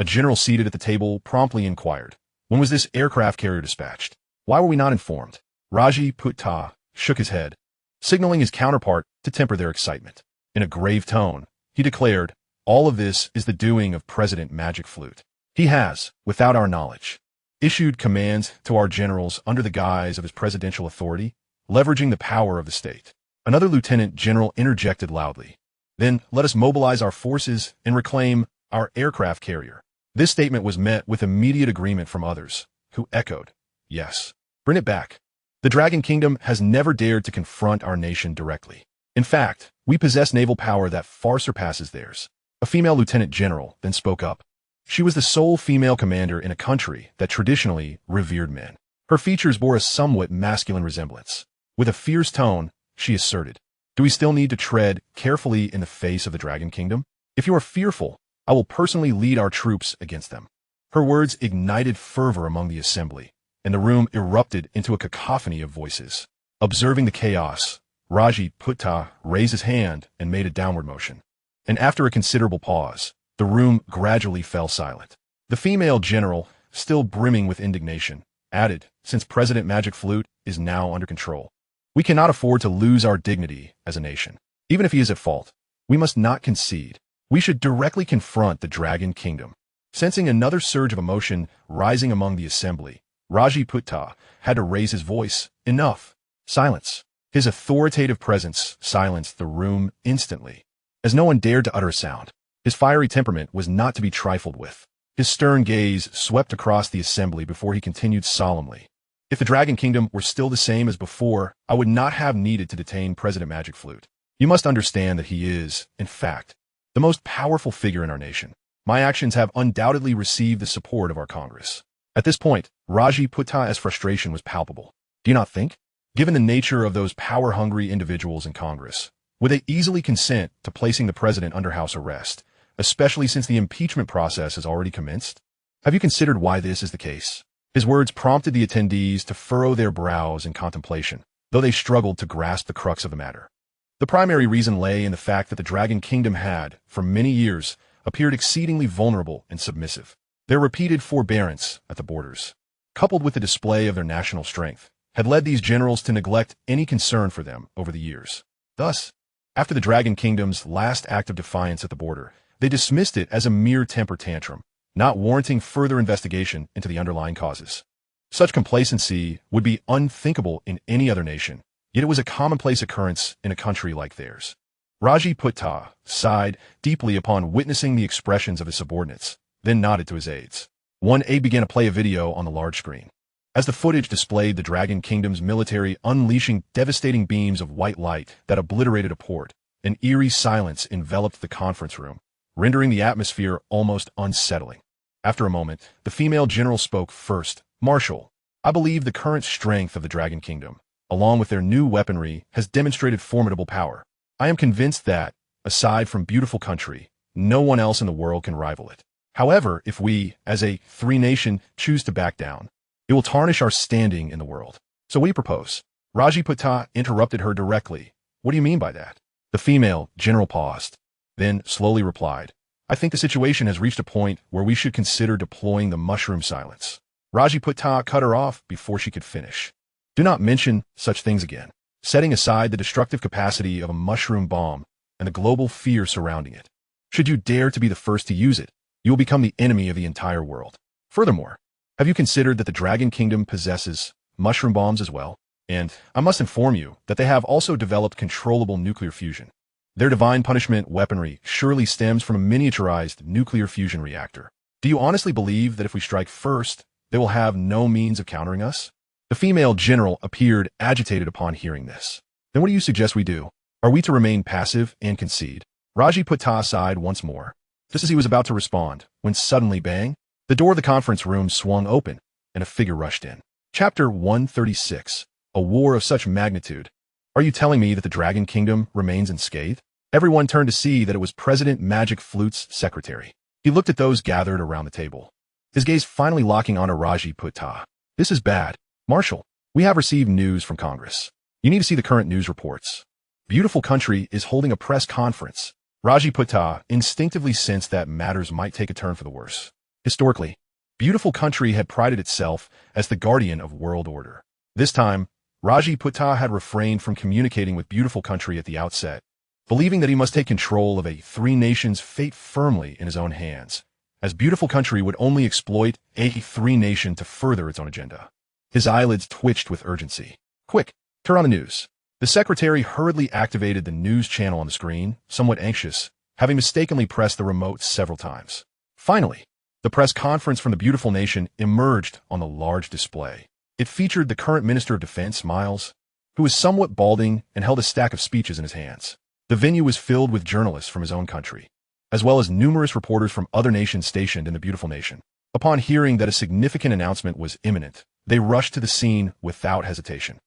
A general seated at the table promptly inquired, when was this aircraft carrier dispatched? Why were we not informed? Raji Putta shook his head, signaling his counterpart to temper their excitement. In a grave tone, he declared, all of this is the doing of President Magic Flute. He has, without our knowledge, issued commands to our generals under the guise of his presidential authority, leveraging the power of the state. Another lieutenant general interjected loudly. Then let us mobilize our forces and reclaim our aircraft carrier. This statement was met with immediate agreement from others, who echoed, yes, bring it back. The Dragon Kingdom has never dared to confront our nation directly. In fact, we possess naval power that far surpasses theirs. A female lieutenant general then spoke up. She was the sole female commander in a country that traditionally revered men. Her features bore a somewhat masculine resemblance. With a fierce tone, she asserted, do we still need to tread carefully in the face of the Dragon Kingdom? If you are fearful, I will personally lead our troops against them. Her words ignited fervor among the assembly, and the room erupted into a cacophony of voices. Observing the chaos, Raji Putta raised his hand and made a downward motion. And after a considerable pause, the room gradually fell silent. The female general, still brimming with indignation, added, since President Magic Flute is now under control, We cannot afford to lose our dignity as a nation. Even if he is at fault, we must not concede. We should directly confront the Dragon Kingdom. Sensing another surge of emotion rising among the assembly, Rajputta had to raise his voice. Enough. Silence. His authoritative presence silenced the room instantly, as no one dared to utter a sound. His fiery temperament was not to be trifled with. His stern gaze swept across the assembly before he continued solemnly. If the Dragon Kingdom were still the same as before, I would not have needed to detain President Magic Flute. You must understand that he is, in fact, the most powerful figure in our nation. My actions have undoubtedly received the support of our Congress. At this point, Rajputa's frustration was palpable. Do you not think? Given the nature of those power-hungry individuals in Congress, would they easily consent to placing the president under house arrest, especially since the impeachment process has already commenced? Have you considered why this is the case? His words prompted the attendees to furrow their brows in contemplation, though they struggled to grasp the crux of the matter. The primary reason lay in the fact that the Dragon Kingdom had, for many years, appeared exceedingly vulnerable and submissive. Their repeated forbearance at the borders, coupled with the display of their national strength, had led these generals to neglect any concern for them over the years. Thus, after the Dragon Kingdom's last act of defiance at the border, they dismissed it as a mere temper tantrum, not warranting further investigation into the underlying causes. Such complacency would be unthinkable in any other nation, yet it was a commonplace occurrence in a country like theirs. Rajputta sighed deeply upon witnessing the expressions of his subordinates, then nodded to his aides. One aide began to play a video on the large screen. As the footage displayed the Dragon Kingdom's military unleashing devastating beams of white light that obliterated a port, an eerie silence enveloped the conference room, rendering the atmosphere almost unsettling. After a moment, the female general spoke first. Marshal, I believe the current strength of the Dragon Kingdom, along with their new weaponry, has demonstrated formidable power. I am convinced that, aside from beautiful country, no one else in the world can rival it. However, if we, as a free nation, choose to back down, it will tarnish our standing in the world. So what do you propose? Rajputta interrupted her directly. What do you mean by that? The female general paused, then slowly replied, I think the situation has reached a point where we should consider deploying the mushroom silence. Rajputta cut her off before she could finish. Do not mention such things again. Setting aside the destructive capacity of a mushroom bomb and the global fear surrounding it. Should you dare to be the first to use it, you will become the enemy of the entire world. Furthermore, have you considered that the Dragon Kingdom possesses mushroom bombs as well? And I must inform you that they have also developed controllable nuclear fusion. Their divine punishment weaponry surely stems from a miniaturized nuclear fusion reactor. Do you honestly believe that if we strike first, they will have no means of countering us? The female general appeared agitated upon hearing this. Then what do you suggest we do? Are we to remain passive and concede? Rajputta sighed once more, just as he was about to respond, when suddenly bang, the door of the conference room swung open, and a figure rushed in. Chapter 136. A war of such magnitude. Are you telling me that the Dragon Kingdom remains unscathed? Everyone turned to see that it was President Magic Flute's secretary. He looked at those gathered around the table, his gaze finally locking onto Rajputta. This is bad. Marshal, we have received news from Congress. You need to see the current news reports. Beautiful country is holding a press conference. Rajputta instinctively sensed that matters might take a turn for the worse. Historically, beautiful country had prided itself as the guardian of world order. This time, Rajputta had refrained from communicating with beautiful country at the outset, believing that he must take control of a three nations' fate firmly in his own hands, as beautiful country would only exploit a three nation to further its own agenda. His eyelids twitched with urgency. Quick, turn on the news. The secretary hurriedly activated the news channel on the screen, somewhat anxious, having mistakenly pressed the remote several times. Finally, the press conference from the beautiful nation emerged on the large display. It featured the current Minister of Defense, Miles, who was somewhat balding and held a stack of speeches in his hands. The venue was filled with journalists from his own country, as well as numerous reporters from other nations stationed in the beautiful nation. Upon hearing that a significant announcement was imminent, they rushed to the scene without hesitation.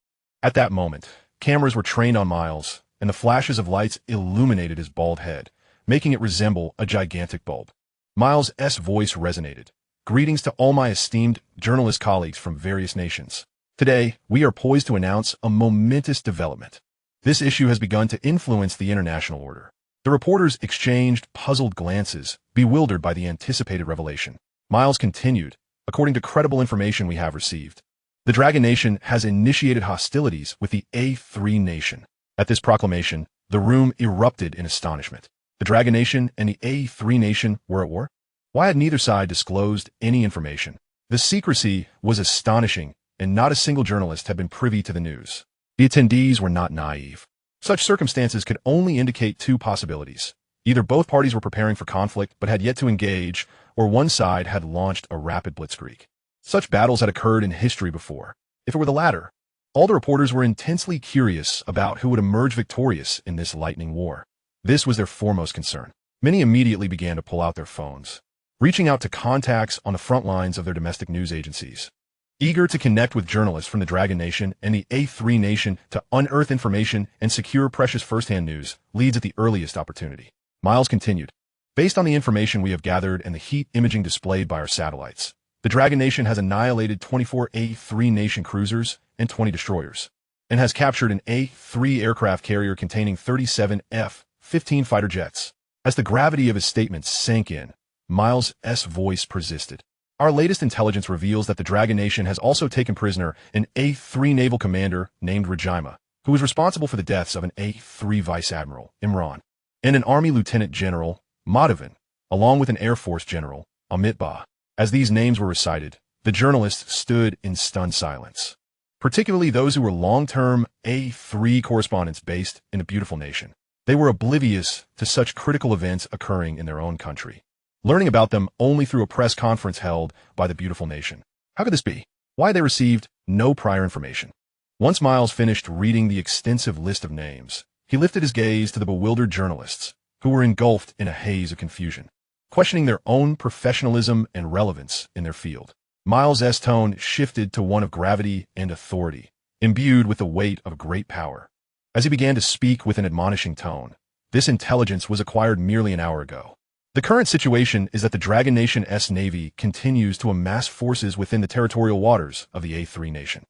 At that moment, cameras were trained on Miles, and the flashes of lights illuminated his bald head, making it resemble a gigantic bulb. Miles' voice resonated. Greetings to all my esteemed journalist colleagues from various nations. Today, we are poised to announce a momentous development. This issue has begun to influence the international order. The reporters exchanged puzzled glances, bewildered by the anticipated revelation. Miles continued, according to credible information we have received, The Dragon Nation has initiated hostilities with the A3 Nation. At this proclamation, the room erupted in astonishment. The Dragon Nation and the A3 Nation were at war? Why had neither side disclosed any information? The secrecy was astonishing, and not a single journalist had been privy to the news. The attendees were not naive. Such circumstances could only indicate two possibilities. Either both parties were preparing for conflict but had yet to engage, or one side had launched a rapid blitzkrieg. Such battles had occurred in history before. If it were the latter, all the reporters were intensely curious about who would emerge victorious in this lightning war. This was their foremost concern. Many immediately began to pull out their phones, reaching out to contacts on the front lines of their domestic news agencies, eager to connect with journalists from the Dragon Nation and the A3 Nation to unearth information and secure precious first-hand news leads at the earliest opportunity. Miles continued. Based on the information we have gathered and the heat imaging displayed by our satellites, the Dragon Nation has annihilated 24 A3 Nation cruisers and 20 destroyers, and has captured an A3 aircraft carrier containing 37 F-15 fighter jets. As the gravity of his statements sank in, Miles' voice persisted. Our latest intelligence reveals that the Dragon Nation has also taken prisoner an A3 naval commander named Regima, who was responsible for the deaths of an A3 Vice Admiral, Imran, and an Army Lieutenant General, Madhavan, along with an Air Force General, Amitbah. As these names were recited, the journalists stood in stunned silence, particularly those who were long-term A3 correspondents based in the beautiful nation. They were oblivious to such critical events occurring in their own country, learning about them only through a press conference held by the beautiful nation. How could this be? Why they received no prior information? Once Miles finished reading the extensive list of names, he lifted his gaze to the bewildered journalists, who were engulfed in a haze of confusion, questioning their own professionalism and relevance in their field. Miles' tone shifted to one of gravity and authority, imbued with the weight of great power. As he began to speak with an admonishing tone, this intelligence was acquired merely an hour ago. The current situation is that the Dragon Nation's Navy continues to amass forces within the territorial waters of the A3 Nation.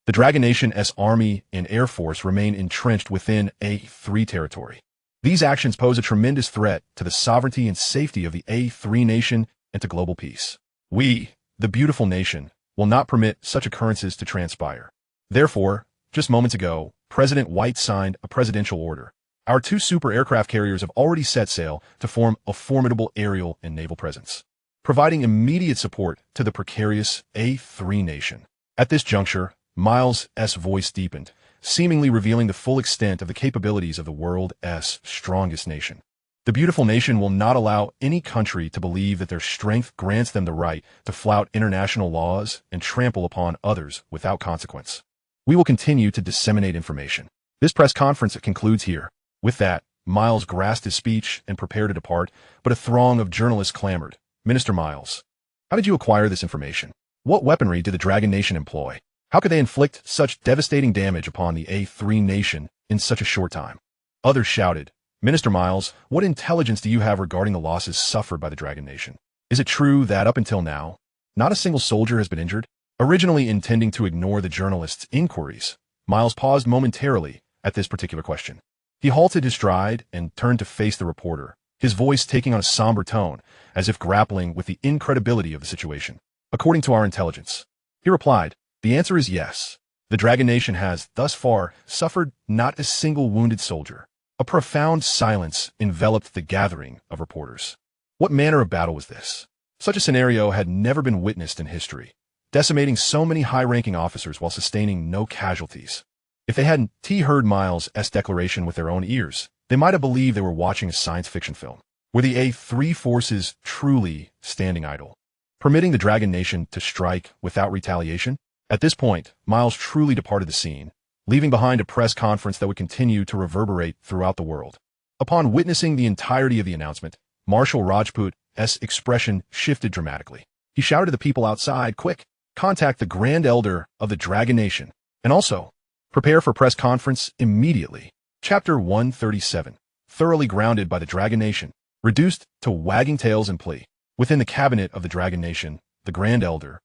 The Dragon Nation's Army and Air Force remain entrenched within A3 territory. These actions pose a tremendous threat to the sovereignty and safety of the A3 Nation and to global peace. We, the beautiful nation, will not permit such occurrences to transpire. Therefore, just moments ago, President White signed a presidential order. Our two super aircraft carriers have already set sail to form a formidable aerial and naval presence, providing immediate support to the precarious A3 Nation. At this juncture, Miles' voice deepened, seemingly revealing the full extent of the capabilities of the world's strongest nation. The beautiful nation will not allow any country to believe that their strength grants them the right to flout international laws and trample upon others without consequence. We will continue to disseminate information. This press conference concludes here. With that, Miles grasped his speech and prepared to depart, but a throng of journalists clamored. Minister Miles, how did you acquire this information? What weaponry did the Dragon Nation employ? How could they inflict such devastating damage upon the A3 Nation in such a short time? Others shouted, Minister Miles, what intelligence do you have regarding the losses suffered by the Dragon Nation? Is it true that up until now, not a single soldier has been injured? Originally intending to ignore the journalists' inquiries, Miles paused momentarily at this particular question. He halted his stride and turned to face the reporter, his voice taking on a somber tone, as if grappling with the incredibility of the situation. According to our intelligence, he replied, the answer is yes. The Dragon Nation has, thus far, suffered not a single wounded soldier. A profound silence enveloped the gathering of reporters. What manner of battle was this? Such a scenario had never been witnessed in history, decimating so many high-ranking officers while sustaining no casualties. If they hadn't heard Miles' declaration with their own ears, they might have believed they were watching a science fiction film. Were the A3 forces truly standing idle, permitting the Dragon Nation to strike without retaliation? At this point, Miles truly departed the scene, leaving behind a press conference that would continue to reverberate throughout the world. Upon witnessing the entirety of the announcement, Marshal Rajput's expression shifted dramatically. He shouted to the people outside, quick, contact the Grand Elder of the Dragon Nation, and also, prepare for press conference immediately. Chapter 137, thoroughly grounded by the Dragon Nation, reduced to wagging tails and plea. Within the cabinet of the Dragon Nation, the Grand Elder,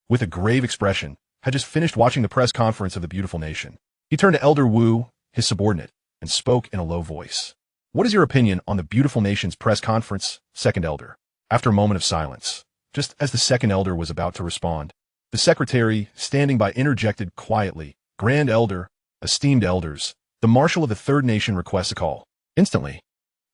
with a grave expression, had just finished watching the press conference of the beautiful nation. He turned to Elder Wu, his subordinate, and spoke in a low voice. What is your opinion on the beautiful nation's press conference, Second Elder? After a moment of silence, just as the Second Elder was about to respond, The secretary, standing by, interjected quietly, "Grand Elder, esteemed elders, the Marshal of the Third Nation requests a call." Instantly,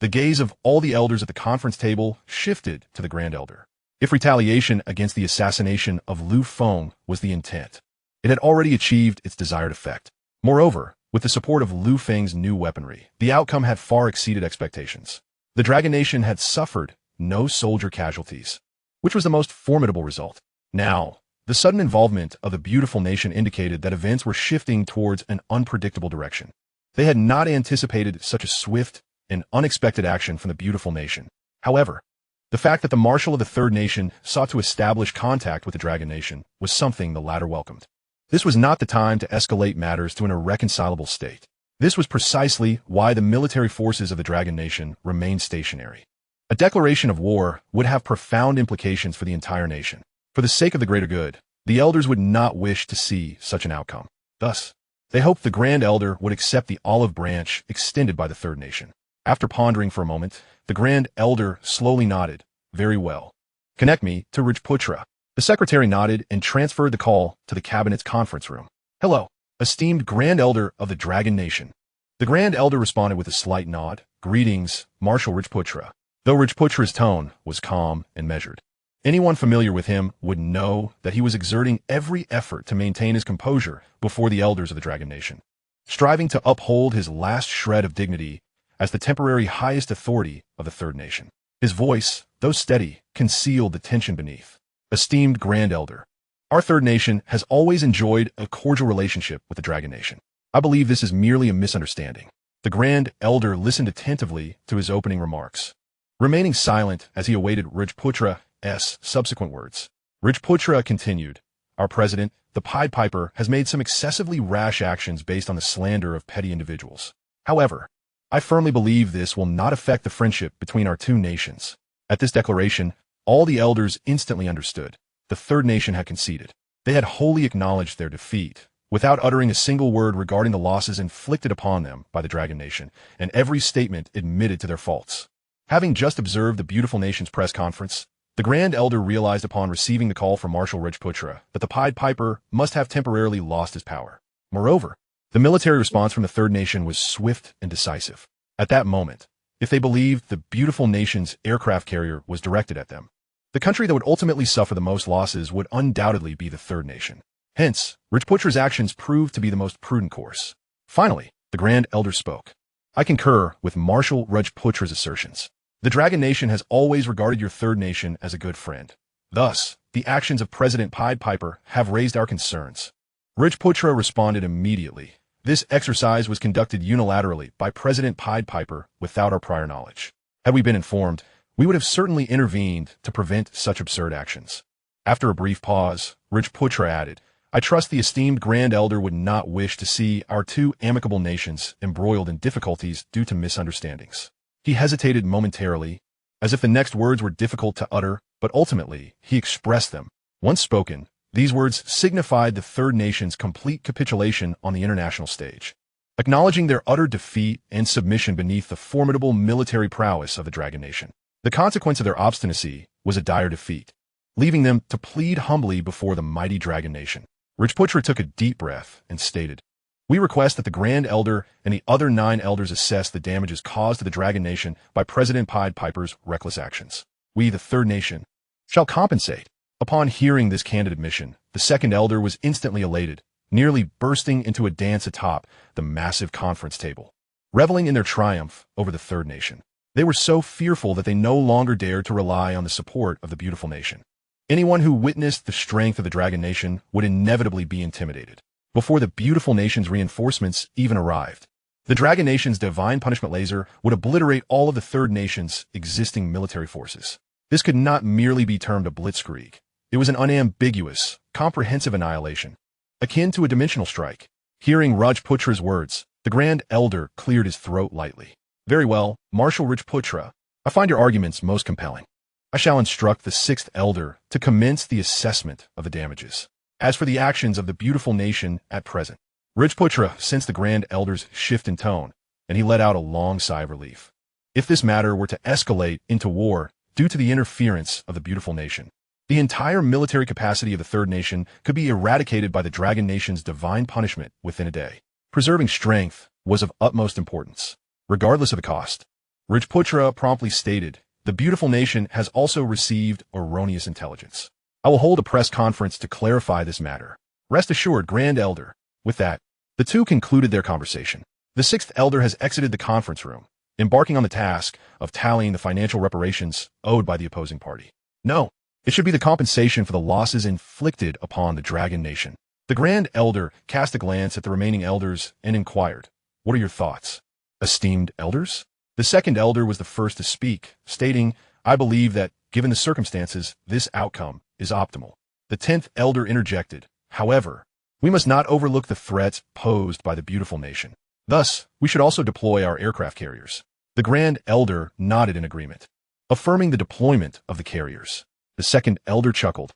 the gaze of all the elders at the conference table shifted to the Grand Elder. If retaliation against the assassination of Lu Feng was the intent, it had already achieved its desired effect. Moreover, with the support of Lu Feng's new weaponry, the outcome had far exceeded expectations. The Dragon Nation had suffered no soldier casualties, which was the most formidable result. Now, the sudden involvement of the beautiful nation indicated that events were shifting towards an unpredictable direction. They had not anticipated such a swift and unexpected action from the beautiful nation. However, the fact that the Marshal of the Third Nation sought to establish contact with the Dragon Nation was something the latter welcomed. This was not the time to escalate matters to an irreconcilable state. This was precisely why the military forces of the Dragon Nation remained stationary. A declaration of war would have profound implications for the entire nation. For the sake of the greater good, the elders would not wish to see such an outcome. Thus, they hoped the Grand Elder would accept the olive branch extended by the Third Nation. After pondering for a moment, the Grand Elder slowly nodded. "Very well. Connect me to Rajputra." The secretary nodded and transferred the call to the cabinet's conference room. "Hello, esteemed Grand Elder of the Dragon Nation." The Grand Elder responded with a slight nod. "Greetings, Marshal Rajputra." Though Rajputra's tone was calm and measured, anyone familiar with him would know that he was exerting every effort to maintain his composure before the elders of the Dragon Nation, striving to uphold his last shred of dignity as the temporary highest authority of the Third Nation. His voice, though steady, concealed the tension beneath. "Esteemed Grand Elder, our Third Nation has always enjoyed a cordial relationship with the Dragon Nation. I believe this is merely a misunderstanding." The Grand Elder listened attentively to his opening remarks, remaining silent as he awaited Rajputra's subsequent words. Rajputra continued, "Our president, the Pied Piper, has made some excessively rash actions based on the slander of petty individuals. However, I firmly believe this will not affect the friendship between our two nations." At this declaration, all the elders instantly understood. The Third Nation had conceded. They had wholly acknowledged their defeat, without uttering a single word regarding the losses inflicted upon them by the Dragon Nation, and every statement admitted to their faults. Having just observed the beautiful nation's press conference, the Grand Elder realized upon receiving the call from Marshal Rajputra that the Pied Piper must have temporarily lost his power. Moreover, the military response from the Third Nation was swift and decisive. At that moment, if they believed the beautiful nation's aircraft carrier was directed at them, the country that would ultimately suffer the most losses would undoubtedly be the Third Nation. Hence, Rajputra's actions proved to be the most prudent course. Finally, the Grand Elder spoke. "I concur with Marshal Rajputra's assertions. The Dragon Nation has always regarded your Third Nation as a good friend. Thus, the actions of President Pied Piper have raised our concerns." Rajputra responded immediately. "This exercise was conducted unilaterally by President Pied Piper without our prior knowledge. Had we been informed, we would have certainly intervened to prevent such absurd actions." After a brief pause, Rajputra added, "I trust the esteemed Grand Elder would not wish to see our two amicable nations embroiled in difficulties due to misunderstandings." He hesitated momentarily, as if the next words were difficult to utter, but ultimately he expressed them. Once spoken, these words signified the Third Nation's complete capitulation on the international stage, acknowledging their utter defeat and submission beneath the formidable military prowess of the Dragon Nation. The consequence of their obstinacy was a dire defeat, leaving them to plead humbly before the mighty Dragon Nation. Rajputra took a deep breath and stated, "We request that the Grand Elder and the other 9 elders assess the damages caused to the Dragon Nation by President Pied Piper's reckless actions. We, the Third Nation, shall compensate." Upon hearing this candid admission, the second elder was instantly elated, nearly bursting into a dance atop the massive conference table, reveling in their triumph over the Third Nation. They were so fearful that they no longer dared to rely on the support of the beautiful nation. Anyone who witnessed the strength of the Dragon Nation would inevitably be intimidated. Before the beautiful nation's reinforcements even arrived, the Dragon Nation's divine punishment laser would obliterate all of the Third Nation's existing military forces. This could not merely be termed a blitzkrieg. It was an unambiguous, comprehensive annihilation, akin to a dimensional strike. Hearing Rajputra's words, the Grand Elder cleared his throat lightly. "Very well, Marshal Rajputra, I find your arguments most compelling. I shall instruct the 6th Elder to commence the assessment of the damages. As for the actions of the beautiful nation at present," Rajputra sensed the Grand Elder's shift in tone, and he let out a long sigh of relief. If this matter were to escalate into war due to the interference of the beautiful nation, The entire military capacity of the Third Nation could be eradicated by the Dragon Nation's divine punishment within a day. Preserving strength was of utmost importance, regardless of the cost. Rajputra promptly stated, "The beautiful nation has also received erroneous intelligence. I will hold a press conference to clarify this matter. Rest assured, Grand Elder." With that, the two concluded their conversation. The sixth elder has exited the conference room, embarking on the task of tallying the financial reparations owed by the opposing party. No, it should be the compensation for the losses inflicted upon the Dragon Nation. The Grand Elder cast a glance at the remaining elders and inquired, "What are your thoughts, esteemed elders?" The second elder was the first to speak, stating, "I believe that, given the circumstances, this outcome is optimal." The 10th elder interjected, "However, we must not overlook the threats posed by the beautiful nation. Thus, we should also deploy our aircraft carriers." The Grand Elder nodded in agreement, affirming the deployment of the carriers. The second elder chuckled,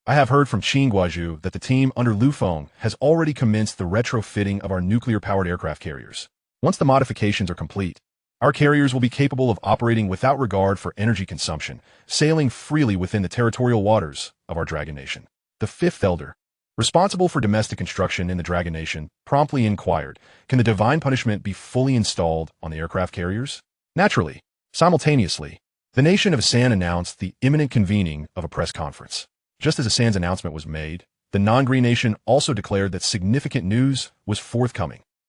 "I have heard from Qin Guazhu that the team under Feng has already commenced the retrofitting of our nuclear-powered aircraft carriers. Once the modifications are complete, our carriers will be capable of operating without regard for energy consumption, sailing freely within the territorial waters of our Dragon Nation." The fifth elder, responsible for domestic construction in the Dragon Nation, promptly inquired, "Can the divine punishment be fully installed on the aircraft carriers?" Naturally, simultaneously, the nation of San announced the imminent convening of a press conference. Just as Asan's announcement was made, the non-Green Nation also declared that significant news was forthcoming.